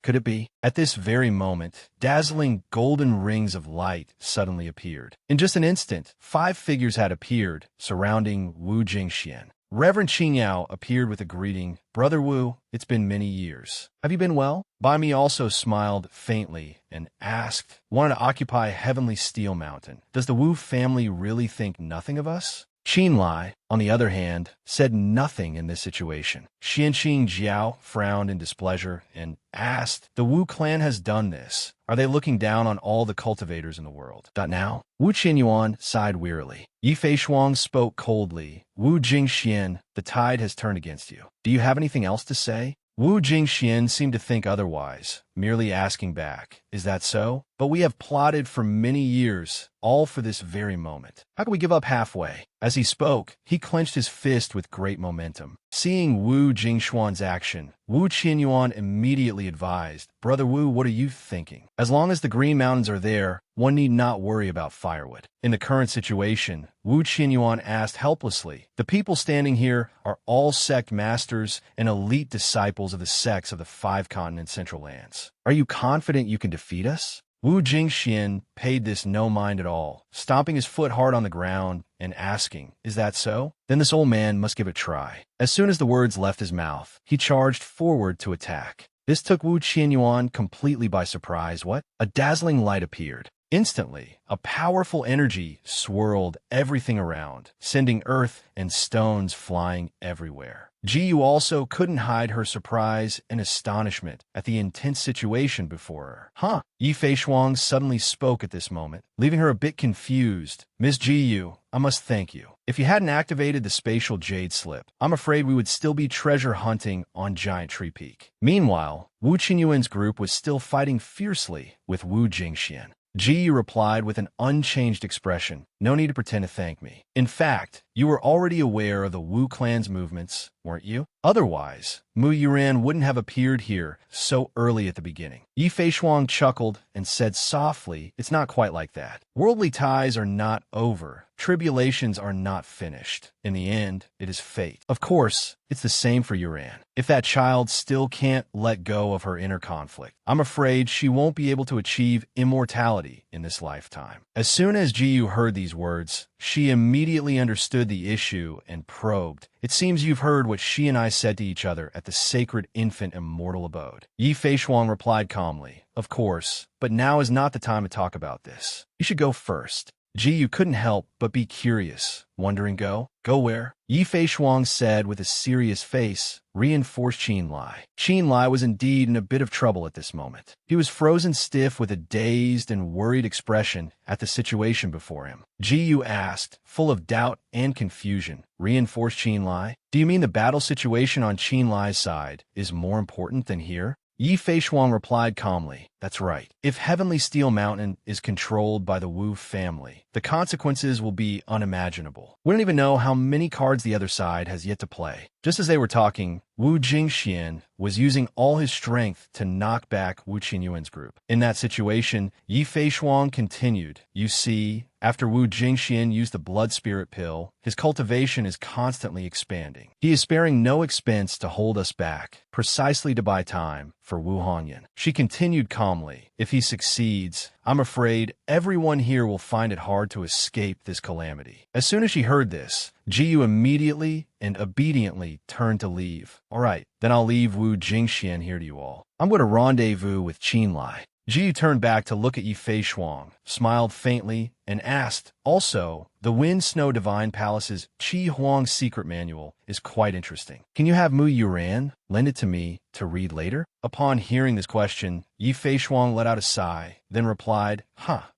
could it be? At this very moment, dazzling golden rings of light suddenly appeared. In just an instant, 5 figures had appeared, surrounding Wu Jingxian. Reverend Qingyao appeared with a greeting. Brother Wu, it's been many years. Have you been well? Bai Mi also smiled faintly and asked, wanted to occupy Heavenly Steel Mountain. Does the Wu family really think nothing of us? Qin Lai, on the other hand, said nothing in this situation. Xianqing Jiao frowned in displeasure and asked, the Wu clan has done this. Are they looking down on all the cultivators in the world? Now? Wu Qinyuan sighed wearily. Yifei Shuang spoke coldly. Wu Jingxian, the tide has turned against you. Do you have anything else to say? Wu Jingxian seemed to think otherwise, merely asking back, is that so? But we have plotted for many years, all for this very moment. How can we give up halfway? As he spoke, he clenched his fist with great momentum. Seeing Wu Jingshuan's action, Wu Qinyuan immediately advised, Brother Wu, what are you thinking? As long as the Green Mountains are there, one need not worry about firewood. In the current situation, Wu Qinyuan asked helplessly, the people standing here are all sect masters and elite disciples of the sects of the 5 continent central lands. Are you confident you can defeat us? Wu Jingxian paid this no mind at all, stomping his foot hard on the ground and asking, "Is that so? Then this old man must give it a try." As soon as the words left his mouth, he charged forward to attack. This took Wu Qianyuan completely by surprise. What? A dazzling light appeared. Instantly, a powerful energy swirled everything around, sending earth and stones flying everywhere. Jiyu also couldn't hide her surprise and astonishment at the intense situation before her. "Huh?" Yi Feishuang suddenly spoke at this moment, leaving her a bit confused. "Miss Jiyu, I must thank you. If you hadn't activated the spatial jade slip, I'm afraid we would still be treasure hunting on Giant Tree Peak." Meanwhile, Wu Qinyuan's group was still fighting fiercely with Wu Jingxian. Ji replied with an unchanged expression, "No need to pretend to thank me. In fact, you were already aware of the Wu clan's movements, weren't you? Otherwise, Mu Yuran wouldn't have appeared here so early at the beginning." Yi Feishuang chuckled and said softly, "It's not quite like that. Worldly ties are not over. Tribulations are not finished. In the end, it is fate. Of course, it's the same for Yuran. If that child still can't let go of her inner conflict, I'm afraid she won't be able to achieve immortality in this lifetime." As soon as Jiyu heard these words, she immediately understood the issue and probed. "It seems you've heard what she and I said to each other at the sacred infant immortal abode." Yi Feishuang replied calmly, "Of course, but now is not the time to talk about this. You should go first." Jiyu couldn't help but be curious, wondering, Go where? Yi Feishuang said with a serious face, "Reinforce Qin Lai." Qin Lai was indeed in a bit of trouble at this moment. He was frozen stiff with a dazed and worried expression at the situation before him. Jiyu asked, full of doubt and confusion, "Reinforce Qin Lai? Do you mean the battle situation on Qin Lai's side is more important than here?" Yi Feishuang replied calmly, "That's right. If Heavenly Steel Mountain is controlled by the Wu family, the consequences will be unimaginable. We don't even know how many cards the other side has yet to play." Just as they were talking, Wu Jingxian was using all his strength to knock back Wu Qinyuan's group. In that situation, Yi Feishuang continued, "You see, after Wu Jingxian used the blood spirit pill, his cultivation is constantly expanding. He is sparing no expense to hold us back, precisely to buy time for Wu Hongyan." She continued calmly, "If he succeeds, I'm afraid everyone here will find it hard to escape this calamity." As soon as she heard this, Jiyu immediately and obediently turned to leave. "All right, then I'll leave Wu Jingxian here to you all. I'm going to rendezvous with Qin Lai." Jiyu turned back to look at Yi Feishuang, smiled faintly, and asked, "Also, the Wind Snow Divine Palace's Qi Huang secret manual is quite interesting. Can you have Mu Yuran lend it to me to read later?" Upon hearing this question, Yi Feishuang let out a sigh, then replied,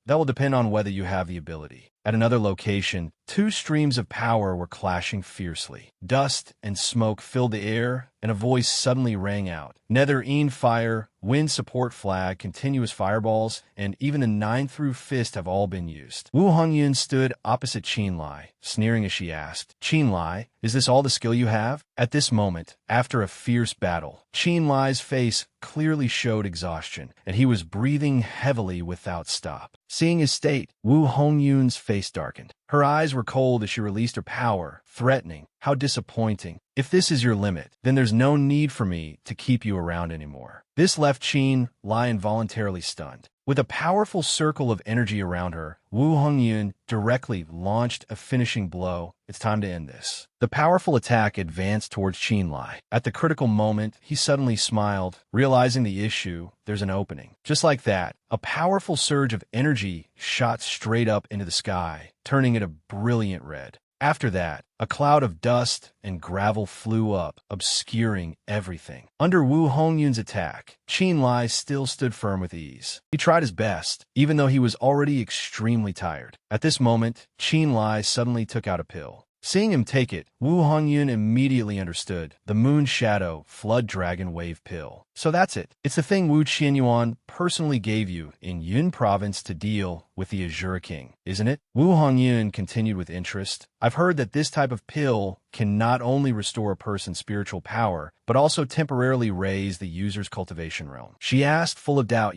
That will depend on whether you have the ability." At another location, two streams of power were clashing fiercely. Dust and smoke filled the air, and a voice suddenly rang out. Nether Een Fire, Wind Support Flag, Continuous Fireballs, and even the 9-through fist have all been used. Wu Hongyun stood opposite Qin Lai, sneering as she asked, "Qin Lai, is this all the skill you have?" At this moment, after a fierce battle, Qin Lai's face clearly showed exhaustion, and he was breathing heavily without stop. Seeing his state, Wu Hongyun's face darkened. Her eyes were cold as she released her power, threatening. "How disappointing. If this is your limit, then there's no need for me to keep you around anymore." This left Qin Lai involuntarily stunned. With a powerful circle of energy around her, Wu Hongyun directly launched a finishing blow. "It's time to end this." The powerful attack advanced towards Qin Lai. At the critical moment, he suddenly smiled, realizing the issue. There's an opening. Just like that, a powerful surge of energy shot straight up into the sky, turning it a brilliant red. After that, a cloud of dust and gravel flew up, obscuring everything. Under Wu Hongyun's attack, Qin Lai still stood firm with ease. He tried his best, even though he was already extremely tired. At this moment, Qin Lai suddenly took out a pill. Seeing him take it, Wu Hongyun immediately understood. The Moon Shadow Flood Dragon Wave Pill. So that's it. It's the thing Wu Qianyuan personally gave you in Yun Province to deal with the Azure King, isn't it? Wu Hongyun continued with interest. "I've heard that this type of pill can not only restore a person's spiritual power, but also temporarily raise the user's cultivation realm." She asked, full of doubt,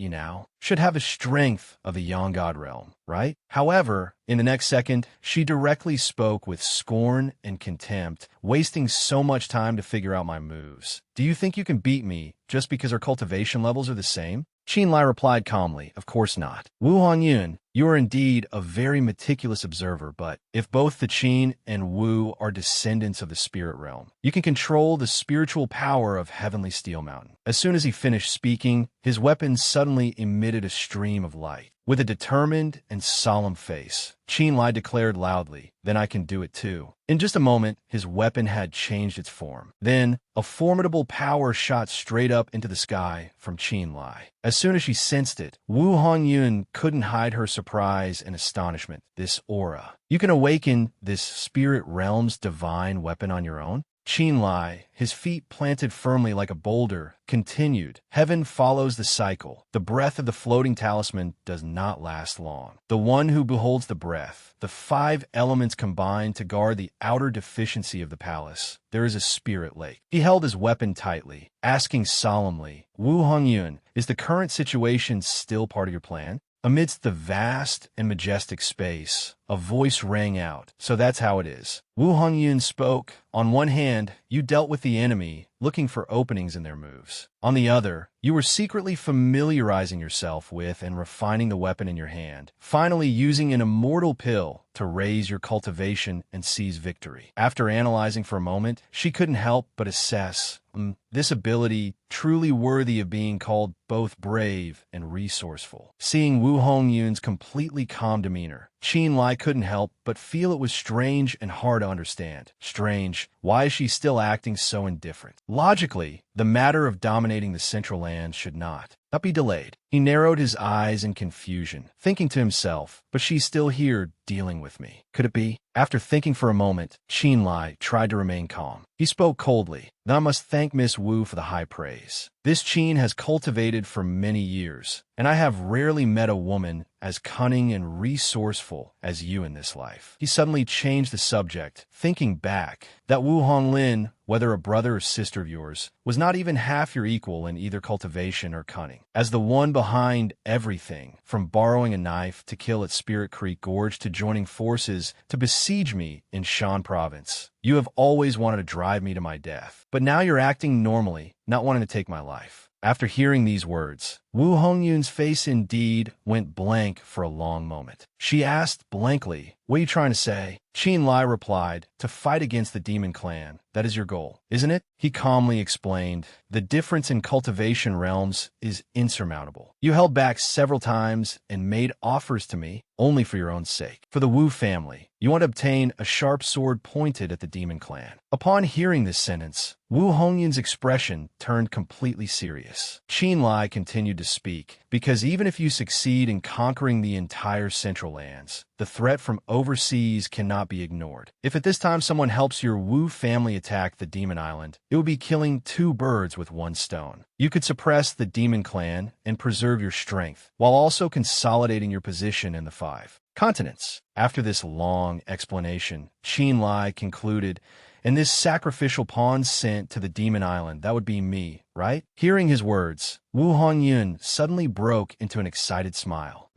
"Should have a strength of the Yang God realm, right?" However, in the next second, she directly spoke with scorn and contempt, "Wasting so much time to figure out my moves. Do you think you can beat me just because our cultivation levels are the same?" Qin Lai replied calmly, "Of course not. Wu Hongyun, you are indeed a very meticulous observer, but if both the Qin and Wu are descendants of the spirit realm, you can control the spiritual power of Heavenly Steel Mountain." As soon as he finished speaking, his weapon suddenly emitted a stream of light. With a determined and solemn face, Qin Lai declared loudly, "Then I can do it too." In just a moment, his weapon had changed its form. Then, a formidable power shot straight up into the sky from Qin Lai. As soon as she sensed it, Wu Hongyun couldn't hide her surprise and astonishment. "This aura. You can awaken this spirit realm's divine weapon on your own?" Qin Lai, his feet planted firmly like a boulder, continued, "Heaven follows the cycle. The breath of the floating talisman does not last long. The one who beholds the breath, the 5 elements combine to guard the outer deficiency of the palace. There is a spirit lake." He held his weapon tightly, asking solemnly, "Wu Hongyun, is the current situation still part of your plan?" Amidst the vast and majestic space, a voice rang out, "So that's how it is." Wu Hongyun spoke. "On one hand, you dealt with the enemy, looking for openings in their moves. On the other, you were secretly familiarizing yourself with and refining the weapon in your hand, finally using an immortal pill to raise your cultivation and seize victory." After analyzing for a moment, she couldn't help but assess, this ability truly worthy of being called both brave and resourceful. Seeing Wu Hongyun's completely calm demeanor, Qin Lai couldn't help but feel it was strange and hard to understand. Strange, why is she still acting so indifferent? Logically, the matter of dominating the Central Land should not be delayed. He narrowed his eyes in confusion, thinking to himself, "But she's still here dealing with me. Could it be?" After thinking for a moment, Qin Lai tried to remain calm. He spoke coldly, "Then I must thank Miss Wu for the high praise. This Qin has cultivated for many years, and I have rarely met a woman as cunning and resourceful as you in this life." He suddenly changed the subject, thinking back that Wu Honglin, whether a brother or sister of yours, was not even half your equal in either cultivation or cunning. As the one behind everything, from borrowing a knife to kill at Spirit Creek Gorge to joining forces to besiege me in Shan Province, you have always wanted to drive me to my death. But now you're acting normally, not wanting to take my life. After hearing these words, Wu Hongyun's face indeed went blank for a long moment. She asked blankly, "What are you trying to say?" Qin Lai replied, "To fight against the demon clan. That is your goal, isn't it?" He calmly explained, "The difference in cultivation realms is insurmountable. You held back several times and made offers to me only for your own sake. For the Wu family, you want to obtain a sharp sword pointed at the demon clan." Upon hearing this sentence, Wu Hongyun's expression turned completely serious. Qin Lai continued to speak, "Because even if you succeed in conquering the entire Central Lands, the threat from overseas cannot be ignored. If at this time someone helps your Wu family attack the Demon Island, it would be killing 2 birds with 1 stone. You could suppress the Demon Clan and preserve your strength, while also consolidating your position in the 5 continents." After this long explanation, Qin Lai concluded, "And this sacrificial pawn sent to the Demon Island, that would be me, right?" Hearing his words, Wu Hongyun suddenly broke into an excited smile.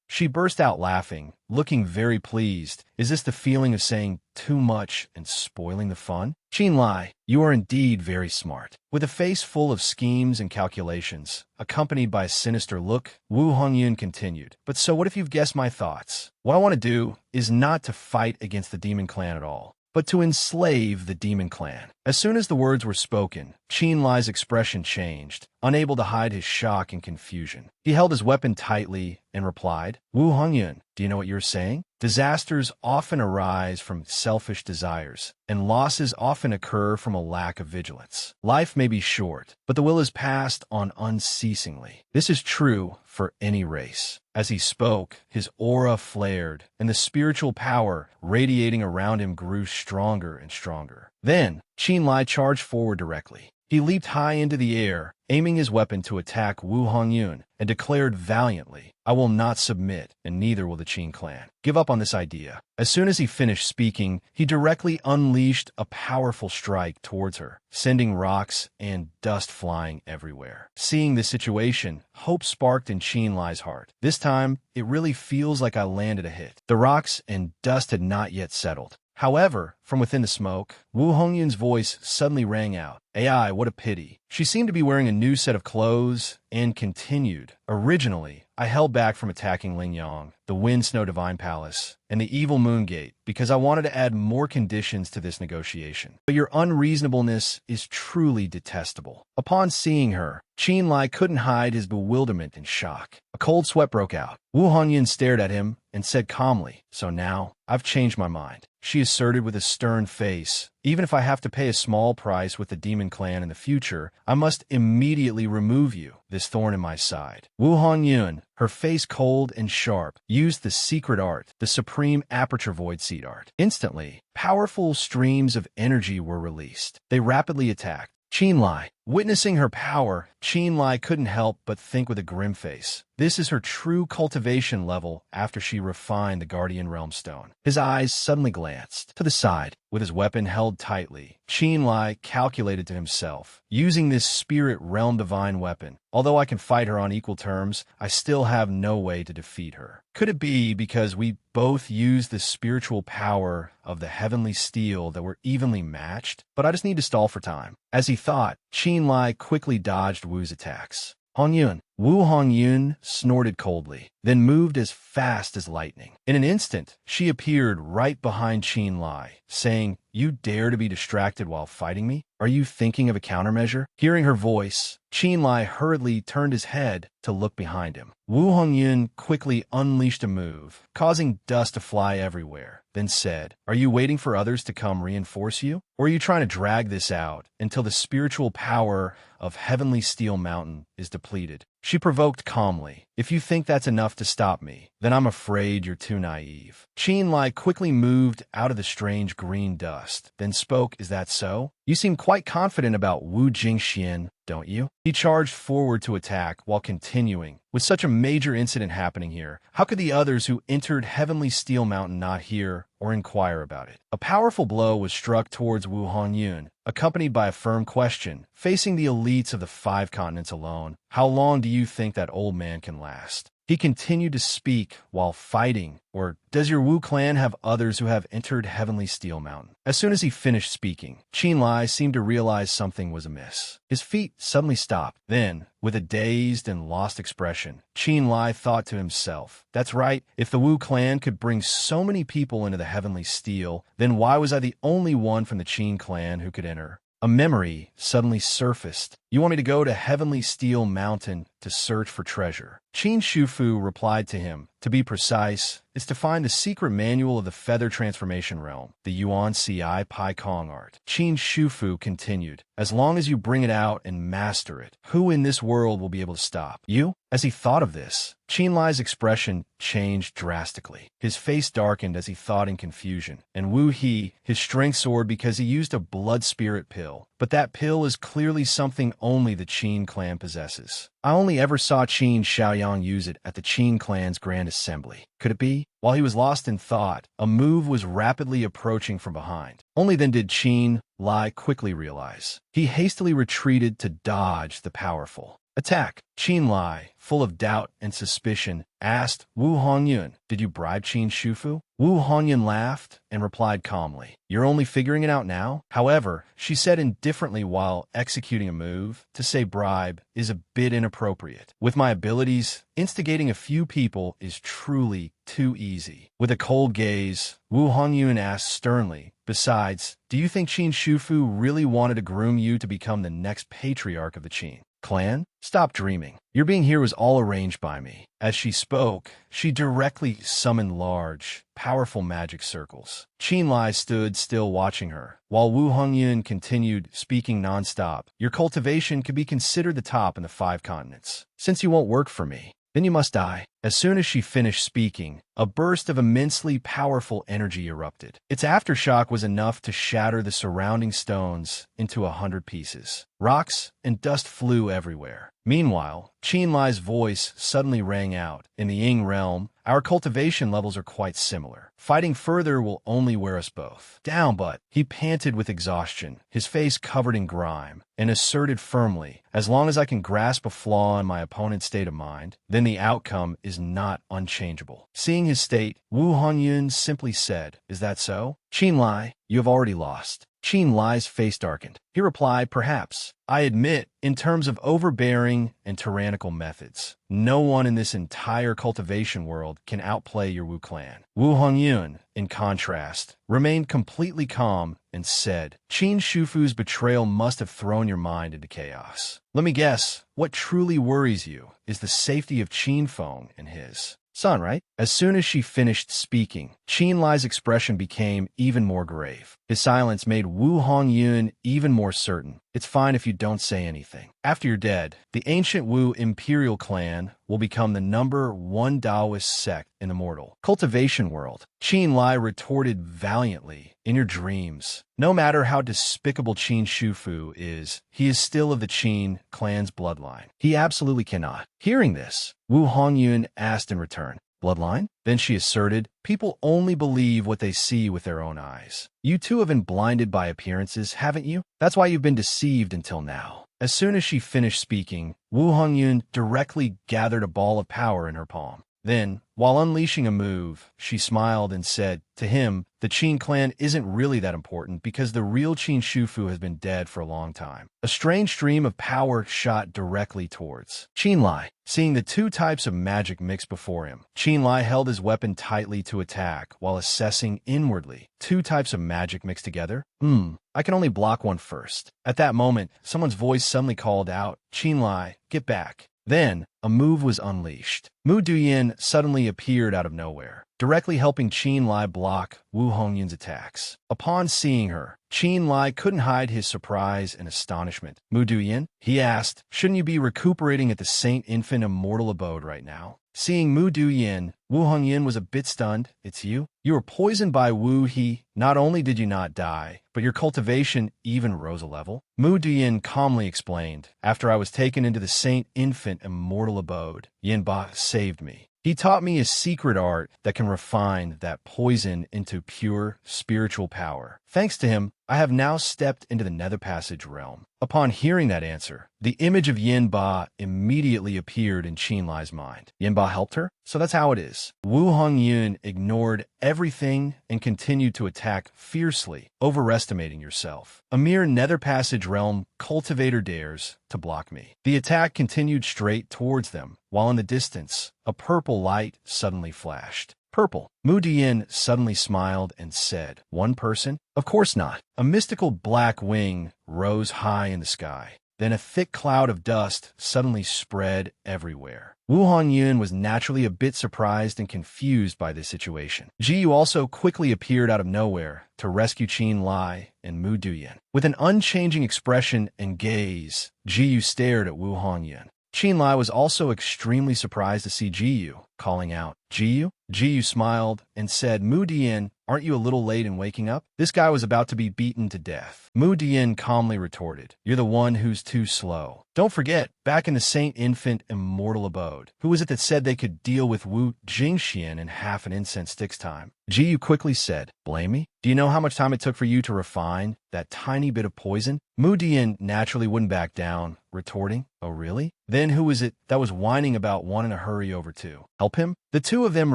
She burst out laughing, looking very pleased. "Is this the feeling of saying too much and spoiling the fun?" "Qin Lai, you are indeed very smart." With a face full of schemes and calculations, accompanied by a sinister look, Wu Hongyun continued, "But so what if you've guessed my thoughts? What I want to do is not to fight against the Demon Clan at all, but to enslave the Demon Clan." As soon as the words were spoken, Qin Lai's expression changed, unable to hide his shock and confusion. He held his weapon tightly and replied, "Wu Hongyun, do you know what you're saying? Disasters often arise from selfish desires, and losses often occur from a lack of vigilance. Life may be short, but the will is passed on unceasingly. This is true for any race." As he spoke, his aura flared, and the spiritual power radiating around him grew stronger and stronger. Then, Qin Lai charged forward directly. He leaped high into the air, aiming his weapon to attack Wu Hongyun, and declared valiantly, "I will not submit, and neither will the Qin clan. Give up on this idea." As soon as he finished speaking, he directly unleashed a powerful strike towards her, sending rocks and dust flying everywhere. Seeing the situation, hope sparked in Qin Lai's heart. "This time, it really feels like I landed a hit." The rocks and dust had not yet settled. However, from within the smoke, Wu Hongyun's voice suddenly rang out. AI, what a pity. She seemed to be wearing a new set of clothes and continued. Originally, I held back from attacking Lingyang, the Wind Snow Divine Palace, and the Evil Moon Gate because I wanted to add more conditions to this negotiation. But your unreasonableness is truly detestable. Upon seeing her, Qin Lai couldn't hide his bewilderment and shock. A cold sweat broke out. Wu Hongyan stared at him and said calmly, "So now, I've changed my mind," she asserted with a stern face. "Even if I have to pay a small price with the Demon Clan in the future, I must immediately remove you, this thorn in my side." Wu Hongyun, her face cold and sharp, used the secret art, the supreme aperture void seed art. Instantly, powerful streams of energy were released. They rapidly attacked Qin Lai. Witnessing her power, Qin Lai couldn't help but think with a grim face. This is her true cultivation level after she refined the Guardian Realm Stone. His eyes suddenly glanced to the side. With his weapon held tightly, Qin Lai calculated to himself, using this Spirit Realm Divine weapon, although I can fight her on equal terms, I still have no way to defeat her. Could it be because we both use the spiritual power of the heavenly steel that we're evenly matched? But I just need to stall for time. As he thought, Qin Lai quickly dodged Wu's attacks. Hongyun. Wu Hongyun snorted coldly, then moved as fast as lightning. In an instant, she appeared right behind Qin Lai, saying, "You dare to be distracted while fighting me? Are you thinking of a countermeasure?" Hearing her voice, Qin Lai hurriedly turned his head to look behind him. Wu Hongyun quickly unleashed a move, causing dust to fly everywhere, then said, "Are you waiting for others to come reinforce you? Or are you trying to drag this out until the spiritual power of Heavenly Steel Mountain is depleted?" She provoked calmly, "If you think that's enough to stop me, then I'm afraid you're too naive." Qin Lai quickly moved out of the strange green dust, then spoke, "Is that so? You seem quite confident about Wu Jingxian, don't you?" He charged forward to attack while continuing. With such a major incident happening here, how could the others who entered Heavenly Steel Mountain not hear or inquire about it? A powerful blow was struck towards Wu Hongyun, accompanied by a firm question, facing the elites of the 5 continents alone. "How long do you think that old man can last?" He continued to speak while fighting. "Or does your Wu clan have others who have entered Heavenly Steel Mountain?" As soon as he finished speaking, Qin Lai seemed to realize something was amiss. His feet suddenly stopped. Then, with a dazed and lost expression, Qin Lai thought to himself, "That's right, if the Wu clan could bring so many people into the Heavenly Steel, then why was I the only one from the Qin clan who could enter?" A memory suddenly surfaced. "You want me to go to Heavenly Steel Mountain to search for treasure?" Qin Shufu replied to him, "To be precise, it's to find the secret manual of the Feather Transformation Realm, the Yuan Ci Pai Kong art." Qin Shufu continued, "As long as you bring it out and master it, who in this world will be able to stop you?" As he thought of this, Qin Lai's expression changed drastically. His face darkened as he thought in confusion. And Wu He, his strength soared because he used a blood spirit pill. But that pill is clearly something only the Qin clan possesses. I only ever saw Qin Xiaoyang use it at the Qin clan's Grand Assembly. Could it be? While he was lost in thought, a move was rapidly approaching from behind. Only then did Qin Lai quickly realize. He hastily retreated to dodge the powerful attack. Qin Lai, full of doubt and suspicion, asked, "Wu Hongyun, did you bribe Qin Shufu?" Wu Hongyun laughed and replied calmly, "You're only figuring it out now?" However, she said indifferently while executing a move, "To say bribe is a bit inappropriate. With my abilities, instigating a few people is truly too easy." With a cold gaze, Wu Hongyun asked sternly, "Besides, do you think Qin Shufu really wanted to groom you to become the next patriarch of the Qin clan? Stop dreaming. Your being here was all arranged by me." As she spoke, she directly summoned large, powerful magic circles. Qin Lai stood still watching her, while Wu Hongyun continued speaking nonstop. "Your cultivation could be considered the top in the 5 continents. Since you won't work for me, then you must die." As soon as she finished speaking, a burst of immensely powerful energy erupted. Its aftershock was enough to shatter the surrounding stones into 100 pieces. Rocks and dust flew everywhere. Meanwhile, Qin Lai's voice suddenly rang out. "In the Ying realm, Our cultivation levels are quite similar. Fighting further will only wear us both down, but he panted with exhaustion, his face covered in grime, and asserted firmly, as long as I can grasp a flaw in my opponent's state of mind, then the outcome is not unchangeable. Seeing his state, Wu Hongyun simply said, "Is that so? Qin Lai, you have already lost." Qin Lai's face darkened. He replied, "Perhaps. I admit, in terms of overbearing and tyrannical methods, no one in this entire cultivation world can outplay your Wu clan." Wu Hongyun, in contrast, remained completely calm and said, "Qin Shufu's betrayal must have thrown your mind into chaos. Let me guess, what truly worries you is the safety of Qin Feng and his son, right?" As soon as she finished speaking, Qin Lai's expression became even more grave. His silence made Wu Hongyun even more certain. "It's fine if you don't say anything. After you're dead, the ancient Wu imperial clan will become the #1 Taoist sect in the mortal cultivation world." Qin Lai retorted valiantly, "In your dreams. No matter how despicable Qin Shufu is, he is still of the Qin clan's bloodline. He absolutely cannot." Hearing this, Wu Hongyun asked in return, "Bloodline?" Then she asserted, "People only believe what they see with their own eyes. You too have been blinded by appearances, haven't you? That's why you've been deceived until now." As soon as she finished speaking, Wu Hongyun directly gathered a ball of power in her palm. Then, while unleashing a move, she smiled and said, "To him, the Qin clan isn't really that important because the real Qin Shufu has been dead for a long time." A strange stream of power shot directly towards Qin Lai. Seeing the two types of magic mixed before him, Qin Lai held his weapon tightly to attack while assessing inwardly. Two types of magic mixed together? I can only block one first. At that moment, someone's voice suddenly called out, "Qin Lai, get back." Then, a move was unleashed. Mu Duyin suddenly appeared out of nowhere, directly helping Qin Lai block Wu Hongyun's attacks. Upon seeing her, Qin Lai couldn't hide his surprise and astonishment. "Mu Duyin?" he asked. "Shouldn't you be recuperating at the Saint Infant Immortal Abode right now?" Seeing Mu Duyin, Wu Hongyun was a bit stunned. "It's you? You were poisoned by Wu He. Not only did you not die, but your cultivation even rose a level." Mu Duyin calmly explained, "After I was taken into the Saint Infant Immortal Abode, Yin Ba saved me. He taught me a secret art that can refine that poison into pure spiritual power. Thanks to him, I have now stepped into the Nether Passage realm." Upon hearing that answer, the image of Yin Ba immediately appeared in Qin Lai's mind. Yin Ba helped her? So that's how it is. Wu Hongyun ignored everything and continued to attack fiercely, overestimating yourself. "A mere Nether Passage realm cultivator dares to block me." The attack continued straight towards them, while in the distance, a purple light suddenly flashed. "Purple." Mu Diyin suddenly smiled and said, "One person? Of course not." A mystical black wing rose high in the sky. Then a thick cloud of dust suddenly spread everywhere. Wu Hongyun was naturally a bit surprised and confused by this situation. Jiyu also quickly appeared out of nowhere to rescue Qin Lai and Mu Duyin. With an unchanging expression and gaze, Jiyu stared at Wu Hongyun. Qin Lai was also extremely surprised to see Jiyu, calling out, "Jiyu?" Jiyu smiled and said, "Mu Diyin, aren't you a little late in waking up?" This guy was about to be beaten to death. Mu Diyin calmly retorted, "You're the one who's too slow. Don't forget, back in the Saint Infant Immortal Abode, who was it that said they could deal with Wu Jingxian in half an incense stick's time?" Jiyu quickly said, "Blame me? Do you know how much time it took for you to refine that tiny bit of poison?" Mu Diyin naturally wouldn't back down, retorting, "Oh really? Then who was it that was whining about wanting to hurry over to help him?" The two of them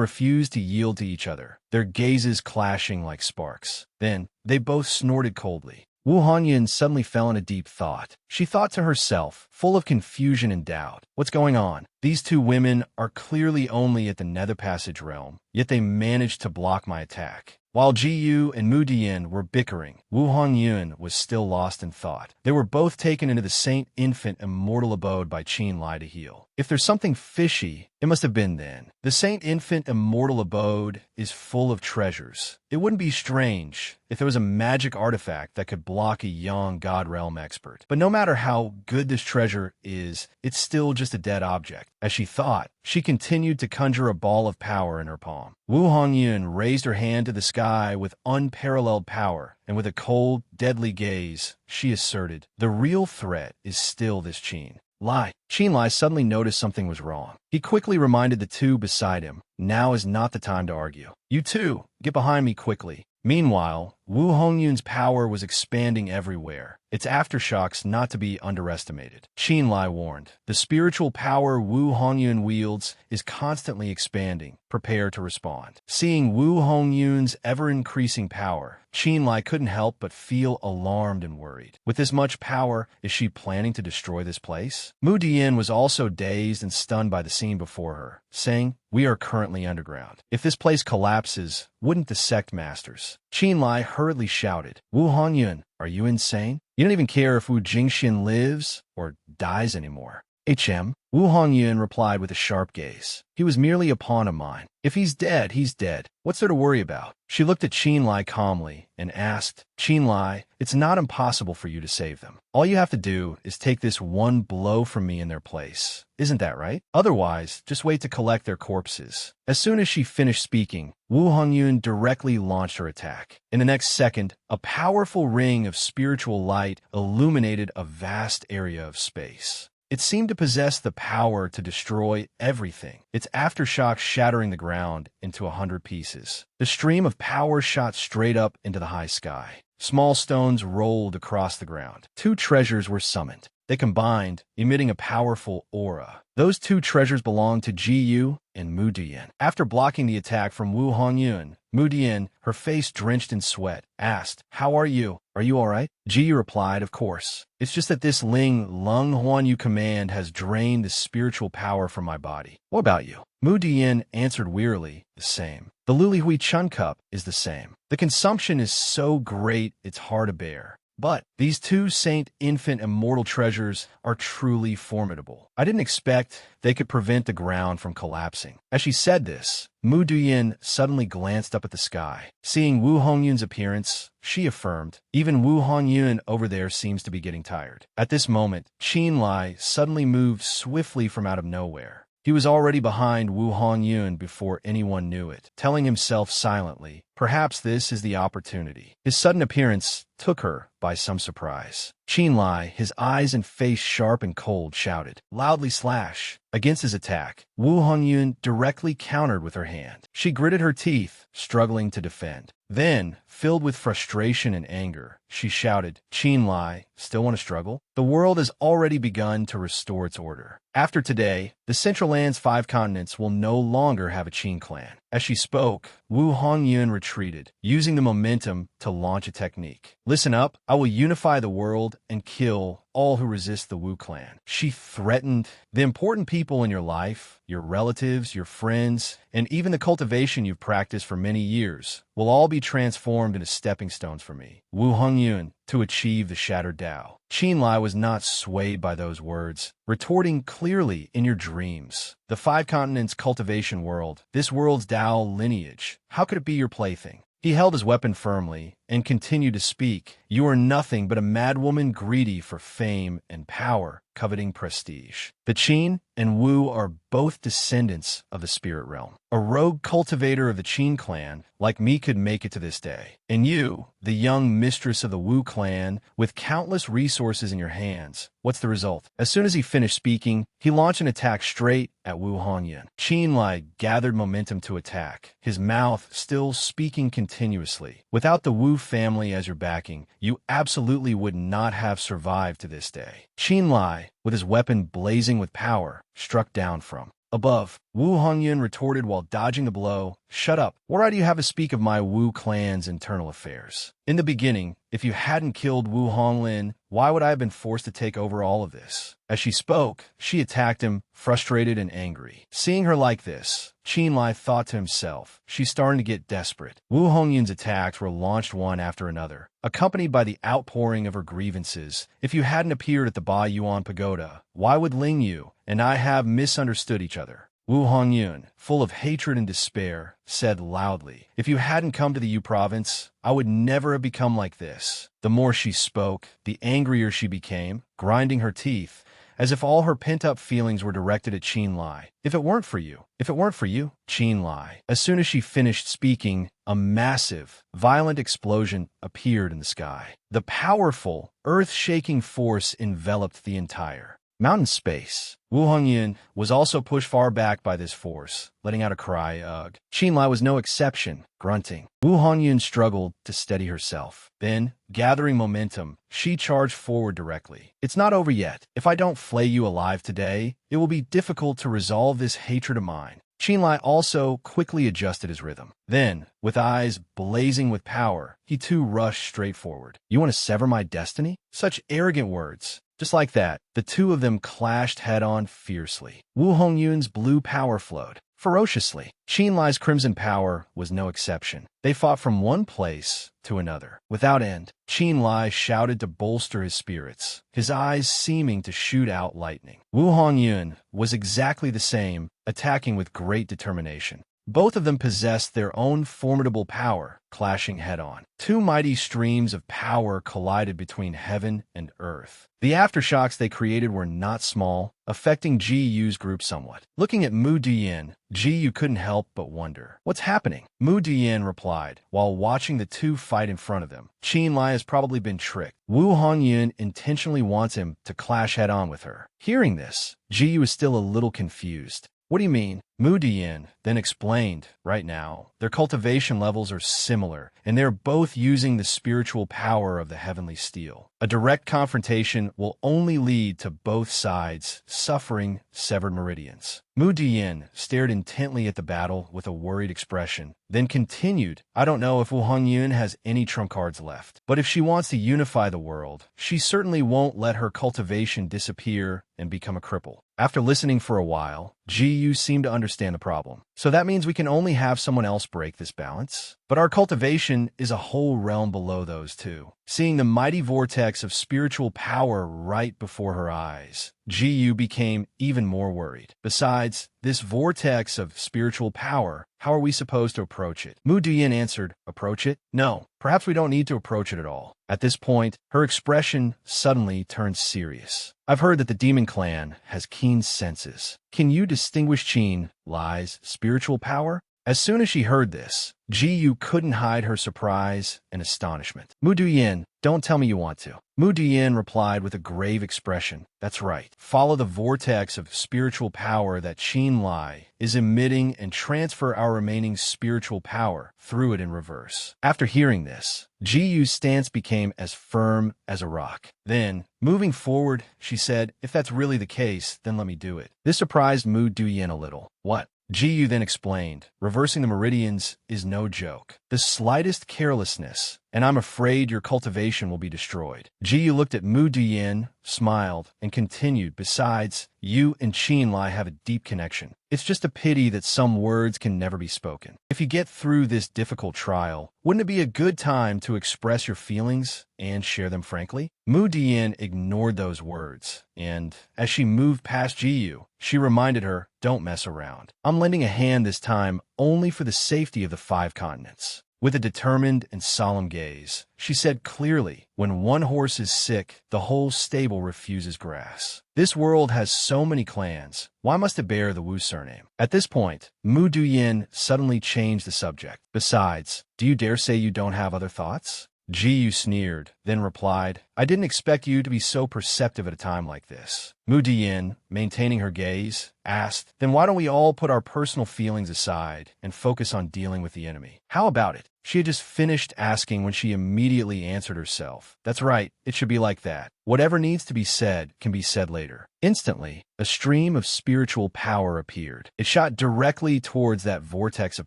refused to yield to each other, their gazes clashing like sparks. Then, they both snorted coldly. Wu Hongyun suddenly fell in a deep thought. She thought to herself, full of confusion and doubt, "What's going on? These two women are clearly only at the Nether Passage realm, yet they managed to block my attack." While Jiyu and Mu Diyin were bickering, Wu Hongyun was still lost in thought. They were both taken into the Saint Infant Immortal Abode by Qin Lai to heal. If there's something fishy, it must have been then. The Saint Infant Immortal Abode is full of treasures. It wouldn't be strange if there was a magic artifact that could block a young God Realm expert. But no matter how good this treasure is, it's still just a dead object. As she thought, she continued to conjure a ball of power in her palm. Wu Hongyun raised her hand to the sky with unparalleled power, and with a cold, deadly gaze, she asserted, "The real threat is still this Qin Lai. Qin Lai suddenly noticed something was wrong. He quickly reminded the two beside him, now is not the time to argue. You two, get behind me quickly. Meanwhile, Wu Hongyun's power was expanding everywhere, its aftershocks not to be underestimated. Qin Lai warned, the spiritual power Wu Hongyun wields is constantly expanding. Prepare to respond. Seeing Wu Hongyun's ever-increasing power, Qin Lai couldn't help but feel alarmed and worried. With this much power, is she planning to destroy this place? Mu Dian was also dazed and stunned by the scene before her, saying, we are currently underground. If this place collapses, wouldn't the sect masters? Qin Lai hurriedly shouted, Wu Hongyun, are you insane? You don't even care if Wu Jingxian lives or dies anymore. Wu Hongyun replied with a sharp gaze. He was merely a pawn of mine. If he's dead, he's dead. What's there to worry about? She looked at Qin Lai calmly and asked, Qin Lai, it's not impossible for you to save them. All you have to do is take this one blow from me in their place. Isn't that right? Otherwise, just wait to collect their corpses. As soon as she finished speaking, Wu Hongyun directly launched her attack. In the next second, a powerful ring of spiritual light illuminated a vast area of space. It seemed to possess the power to destroy everything, its aftershocks shattering the ground into 100 pieces. The stream of power shot straight up into the high sky. Small stones rolled across the ground. Two treasures were summoned. They combined, emitting a powerful aura. Those two treasures belonged to Ji Yu and Mu Dian. After blocking the attack from Wu Hongyun, Mu Dian, her face drenched in sweat, asked, how are you? Are you all right? Ji Yu replied, of course. It's just that this Ling Lung Huan you command has drained the spiritual power from my body. What about you? Mu Dian answered wearily, the same. The Luli Hui Chun cup is the same. The consumption is so great it's hard to bear. But these two saint infant immortal treasures are truly formidable. I didn't expect they could prevent the ground from collapsing. As she said this, Mu Dian suddenly glanced up at the sky. Seeing Wu Hongyun's appearance, she affirmed, even Wu Hongyun over there seems to be getting tired. At this moment, Qin Lai suddenly moved swiftly from out of nowhere. He was already behind Wu Hongyun before anyone knew it, telling himself silently, perhaps this is the opportunity. His sudden appearance took her by some surprise. Qin Lai, his eyes and face sharp and cold, shouted, loudly slash. Against his attack, Wu Hongyun directly countered with her hand. She gritted her teeth, struggling to defend. Then, filled with frustration and anger, she shouted, Qin Lai, still want to struggle? The world has already begun to restore its order. After today, the Central Land's 5 continents will no longer have a Qin clan. As she spoke, Wu Hongyun retreated, using the momentum to launch a technique. Listen up, I will unify the world and kill all who resist the Wu clan. She threatened the important people in your life, your relatives, your friends, and even the cultivation you've practiced for many years will all be transformed into stepping stones for me, Wu Hongyun, to achieve the shattered Tao. Qin Lai was not swayed by those words, retorting clearly, in your dreams. The 5 continents cultivation world, this world's Tao lineage, how could it be your plaything? He held his weapon firmly and continued to speak. You are nothing but a madwoman greedy for fame and power, coveting prestige. The Qin and Wu are both descendants of the spirit realm. A rogue cultivator of the Qin clan like me could make it to this day. And you, the young mistress of the Wu clan, with countless resources in your hands, what's the result? As soon as he finished speaking, he launched an attack straight at Wu Hongyun. Qin Lai gathered momentum to attack, his mouth still speaking continuously. Without the Wu family as your backing, you absolutely would not have survived to this day. Qin Lai, with his weapon blazing with power, struck down from above. Wu Hongyun retorted while dodging the blow, shut up. What right do you have to speak of my Wu clan's internal affairs? In the beginning, if you hadn't killed Wu Honglin, why would I have been forced to take over all of this? As she spoke, she attacked him, frustrated and angry. Seeing her like this, Qin Lai thought to himself, she's starting to get desperate. Wu Hongyun's attacks were launched one after another, accompanied by the outpouring of her grievances. If you hadn't appeared at the Ba Yuan Pagoda, why would Ling Yu and I have misunderstood each other? Wu Hongyun, full of hatred and despair, said loudly, if you hadn't come to the Yu province, I would never have become like this. The more she spoke, the angrier she became, grinding her teeth, as if all her pent-up feelings were directed at Qin Lai. If it weren't for you, Qin Lai. As soon as she finished speaking, a massive, violent explosion appeared in the sky. The powerful, earth-shaking force enveloped the entire Mountain space. Wu Hongyun was also pushed far back by this force, letting out a cry, ugh. Qinlai was no exception, grunting. Wu Hongyun struggled to steady herself. Then, gathering momentum, she charged forward directly. It's not over yet. If I don't flay you alive today, it will be difficult to resolve this hatred of mine. Qinlai also quickly adjusted his rhythm. Then, with eyes blazing with power, he too rushed straight forward. You want to sever my destiny? Such arrogant words. Just like that, the two of them clashed head-on fiercely. Wu Hongyun's blue power flowed ferociously. Qinlai's crimson power was no exception. They fought from one place to another. Without end, Qinlai shouted to bolster his spirits, his eyes seeming to shoot out lightning. Wu Hongyun was exactly the same, attacking with great determination. Both of them possessed their own formidable power, clashing head-on. Two mighty streams of power collided between heaven and earth. The aftershocks they created were not small, affecting Ji Yu's group somewhat. Looking at Mu Diyin, Ji Yu couldn't help but wonder. What's happening? Mu Diyin replied, while watching the two fight in front of them. Qinlai has probably been tricked. Wu Hongyun intentionally wants him to clash head-on with her. Hearing this, Ji Yu is still a little confused. What do you mean? Mu Diyin then explained, right now, their cultivation levels are similar, and they're both using the spiritual power of the heavenly steel. A direct confrontation will only lead to both sides suffering severed meridians. Mu Diyin stared intently at the battle with a worried expression, then continued, I don't know if Wu Hongyun has any trump cards left, but if she wants to unify the world, she certainly won't let her cultivation disappear and become a cripple. After listening for a while, Ji Yu seemed to understand the problem. So that means we can only have someone else break this balance? But our cultivation is a whole realm below those two. Seeing the mighty vortex of spiritual power right before her eyes, Ji Yu became even more worried. Besides, this vortex of spiritual power, how are we supposed to approach it? Mu Diyin answered, approach it? No, perhaps we don't need to approach it at all. At this point, her expression suddenly turned serious. I've heard that the demon clan has keen senses. Can you distinguish Qinlai's spiritual power? As soon as she heard this, Ji Yu couldn't hide her surprise and astonishment. Mu Diyin, don't tell me you want to. Mu Diyin replied with a grave expression. That's right. Follow the vortex of spiritual power that Qinlai is emitting and transfer our remaining spiritual power through it in reverse. After hearing this, Ji Yu's stance became as firm as a rock. Then, moving forward, she said, if that's really the case, then let me do it. This surprised Mu Diyin a little. What? Ji Yu then explained, reversing the meridians is no joke. The slightest carelessness, and I'm afraid your cultivation will be destroyed. Ji Yu looked at Mu Diyin, smiled, and continued, besides, you and Qinlai have a deep connection. It's just a pity that some words can never be spoken. If you get through this difficult trial, wouldn't it be a good time to express your feelings and share them frankly? Mu Diyin ignored those words, and as she moved past Ji Yu, she reminded her, don't mess around. I'm lending a hand this time only for the safety of the 5 continents. With a determined and solemn gaze, she said clearly, when one horse is sick, the whole stable refuses grass. This world has so many clans. Why must it bear the Wu surname? At this point, Mu Diyin suddenly changed the subject. Besides, do you dare say you don't have other thoughts? Ji Yu sneered, then replied, I didn't expect you to be so perceptive at a time like this. Mu Diyin, maintaining her gaze, asked, then why don't we all put our personal feelings aside and focus on dealing with the enemy? How about it? She had just finished asking when she immediately answered herself. That's right, it should be like that. Whatever needs to be said can be said later. Instantly, a stream of spiritual power appeared. It shot directly towards that vortex of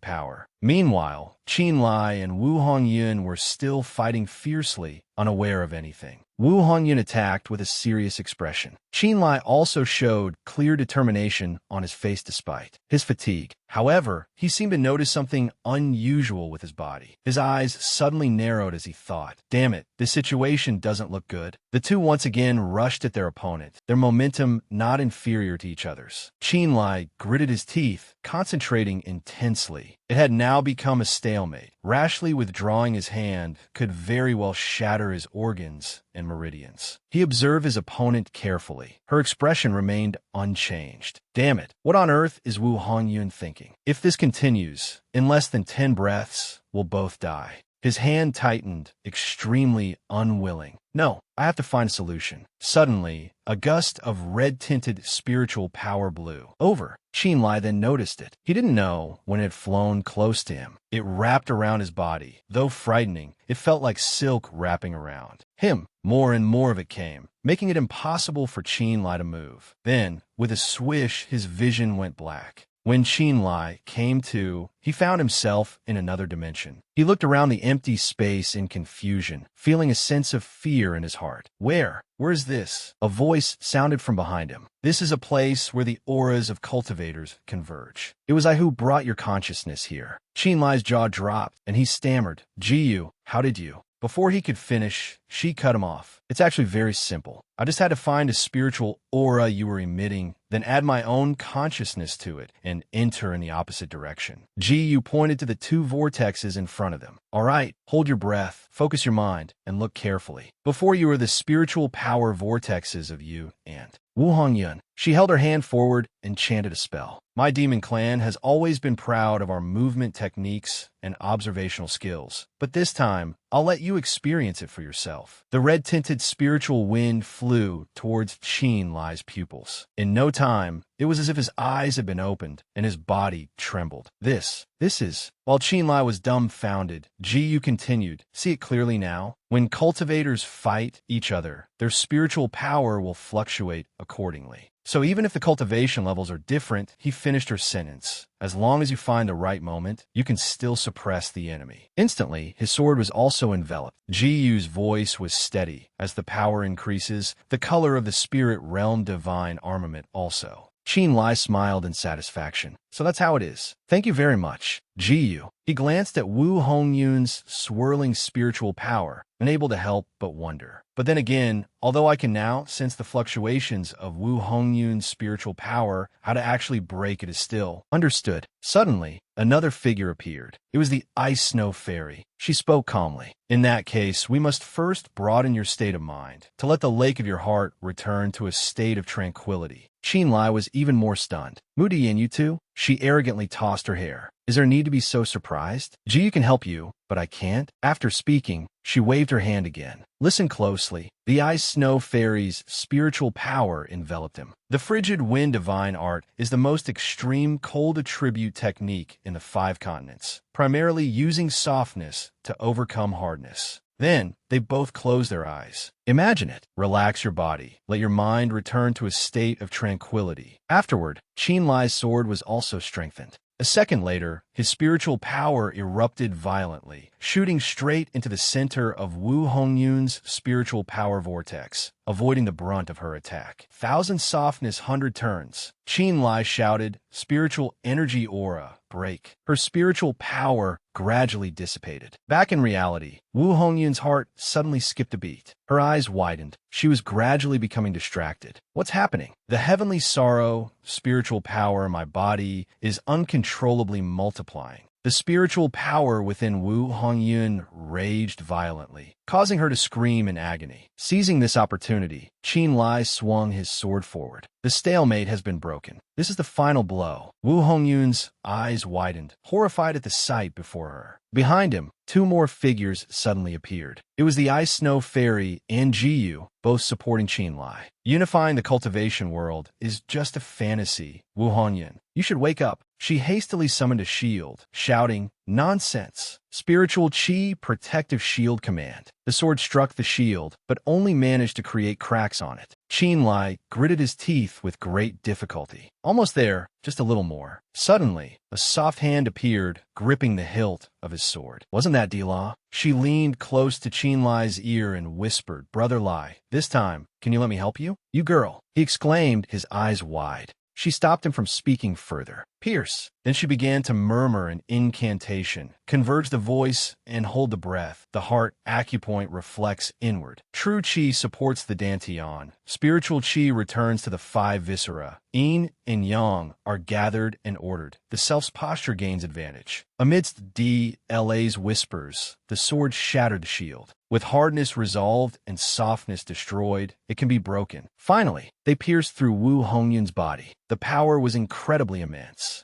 power. Meanwhile, Qinlai and Wu Hongyun were still fighting fiercely, unaware of anything. Wu Hongyun attacked with a serious expression. Qinlai also showed clear determination on his face despite his fatigue. However, he seemed to notice something unusual with his body. His eyes suddenly narrowed as he thought, damn it, this situation doesn't look good. The two once again rushed at their opponent, their momentum not inferior to each other's. Qinlai gritted his teeth, concentrating intensely. It had now become a stalemate. Rashly withdrawing his hand could very well shatter his organs and meridians. He observed his opponent carefully. Her expression remained unchanged. Damn it, what on earth is Wu Hongyun thinking? If this continues, in less than 10 breaths, we'll both die. His hand tightened, extremely unwilling. No, I have to find a solution. Suddenly, a gust of red-tinted spiritual power blew over. Qin Lai then noticed it. He didn't know when it had flown close to him. It wrapped around his body. Though frightening, it felt like silk wrapping around him. More and more of it came, making it impossible for Qin Lai to move. Then, with a swish, his vision went black. When Qin Lai came to, he found himself in another dimension. He looked around the empty space in confusion, feeling a sense of fear in his heart. Where's this? A voice sounded from behind him. This is a place where the auras of cultivators converge. It was I who brought your consciousness here. Qin Lai's jaw dropped, and he stammered, Jiyu, how did you? Before he could finish, she cut him off. It's actually very simple. I just had to find a spiritual aura you were emitting, then add my own consciousness to it and enter in the opposite direction. Jiyu pointed to the two vortexes in front of them. All right, hold your breath, focus your mind, and look carefully. Before you are the spiritual power vortexes of you and Wu Hongyun. She held her hand forward and chanted a spell. My demon clan has always been proud of our movement techniques and observational skills, but this time, I'll let you experience it for yourself. The red-tinted spiritual wind flew towards Qin Lai's pupils. In no time, it was as if his eyes had been opened and his body trembled. This is... While Qin Lai was dumbfounded, Jiyu continued, see it clearly now? When cultivators fight each other, their spiritual power will fluctuate accordingly. So even if the cultivation levels are different, he finished her sentence. As long as you find the right moment, you can still suppress the enemy. Instantly, his sword was also enveloped. Jiyu's voice was steady. As the power increases, the color of the spirit realm divine armament also. Qin Lai smiled in satisfaction. So that's how it is. Thank you very much, Jiyu. He glanced at Wu Hongyun's swirling spiritual power, unable to help but wonder. But then again, although I can now sense the fluctuations of Wu Hongyun's spiritual power, how to actually break it is still understood. Suddenly, another figure appeared. It was the Ice Snow Fairy. She spoke calmly. In that case, we must first broaden your state of mind, to let the lake of your heart return to a state of tranquility. Qin Lai was even more stunned. Mudiyin, you two? She arrogantly tossed her hair. Is there need to be so surprised? Jiyu can help you, but I can't. After speaking, she waved her hand again. Listen closely. The Ice Snow Fairy's spiritual power enveloped him. The frigid wind divine art is the most extreme cold attribute technique in the 5 continents, primarily using softness to overcome hardness. Then, they both closed their eyes. Imagine it. Relax your body. Let your mind return to a state of tranquility. Afterward, Qin Lai's sword was also strengthened. A second later, his spiritual power erupted violently, shooting straight into the center of Wu Hongyun's spiritual power vortex, avoiding the brunt of her attack. Thousand softness 100 turns. Qin Lai shouted, spiritual energy aura, break. Her spiritual power gradually dissipated. Back in reality, Wu Hongyun's heart suddenly skipped a beat. Her eyes widened. She was gradually becoming distracted. What's happening? The heavenly sorrow, spiritual power in my body is uncontrollably multiplying. The spiritual power within Wu Hongyun raged violently, causing her to scream in agony. Seizing this opportunity, Qin Lai swung his sword forward. The stalemate has been broken. This is the final blow. Wu Hongyun's eyes widened, horrified at the sight before her. Behind him, 2 more figures suddenly appeared. It was the Ice Snow Fairy and Jiyu, both supporting Qin Lai. Unifying the cultivation world is just a fantasy, Wu Hongyun. You should wake up. She hastily summoned a shield, shouting, nonsense. Spiritual Qi Protective Shield Command. The sword struck the shield, but only managed to create cracks on it. Qin Lai gritted his teeth with great difficulty. Almost there, just a little more. Suddenly, a soft hand appeared, gripping the hilt of his sword. Wasn't that Dila? She leaned close to Qin Lai's ear and whispered, Brother Lai, this time, can you let me help you? You girl, he exclaimed, his eyes wide. She stopped him from speaking further. Pierce. Then she began to murmur an incantation, converge the voice, and hold the breath. The heart acupoint reflects inward. True Qi supports the Dantian. Spiritual Qi returns to the 5 viscera. Yin and Yang are gathered and ordered. The self's posture gains advantage. Amidst DLA's whispers, the sword shattered the shield. With hardness resolved and softness destroyed, it can be broken. Finally, they pierced through Wu Hongyun's body. The power was incredibly immense.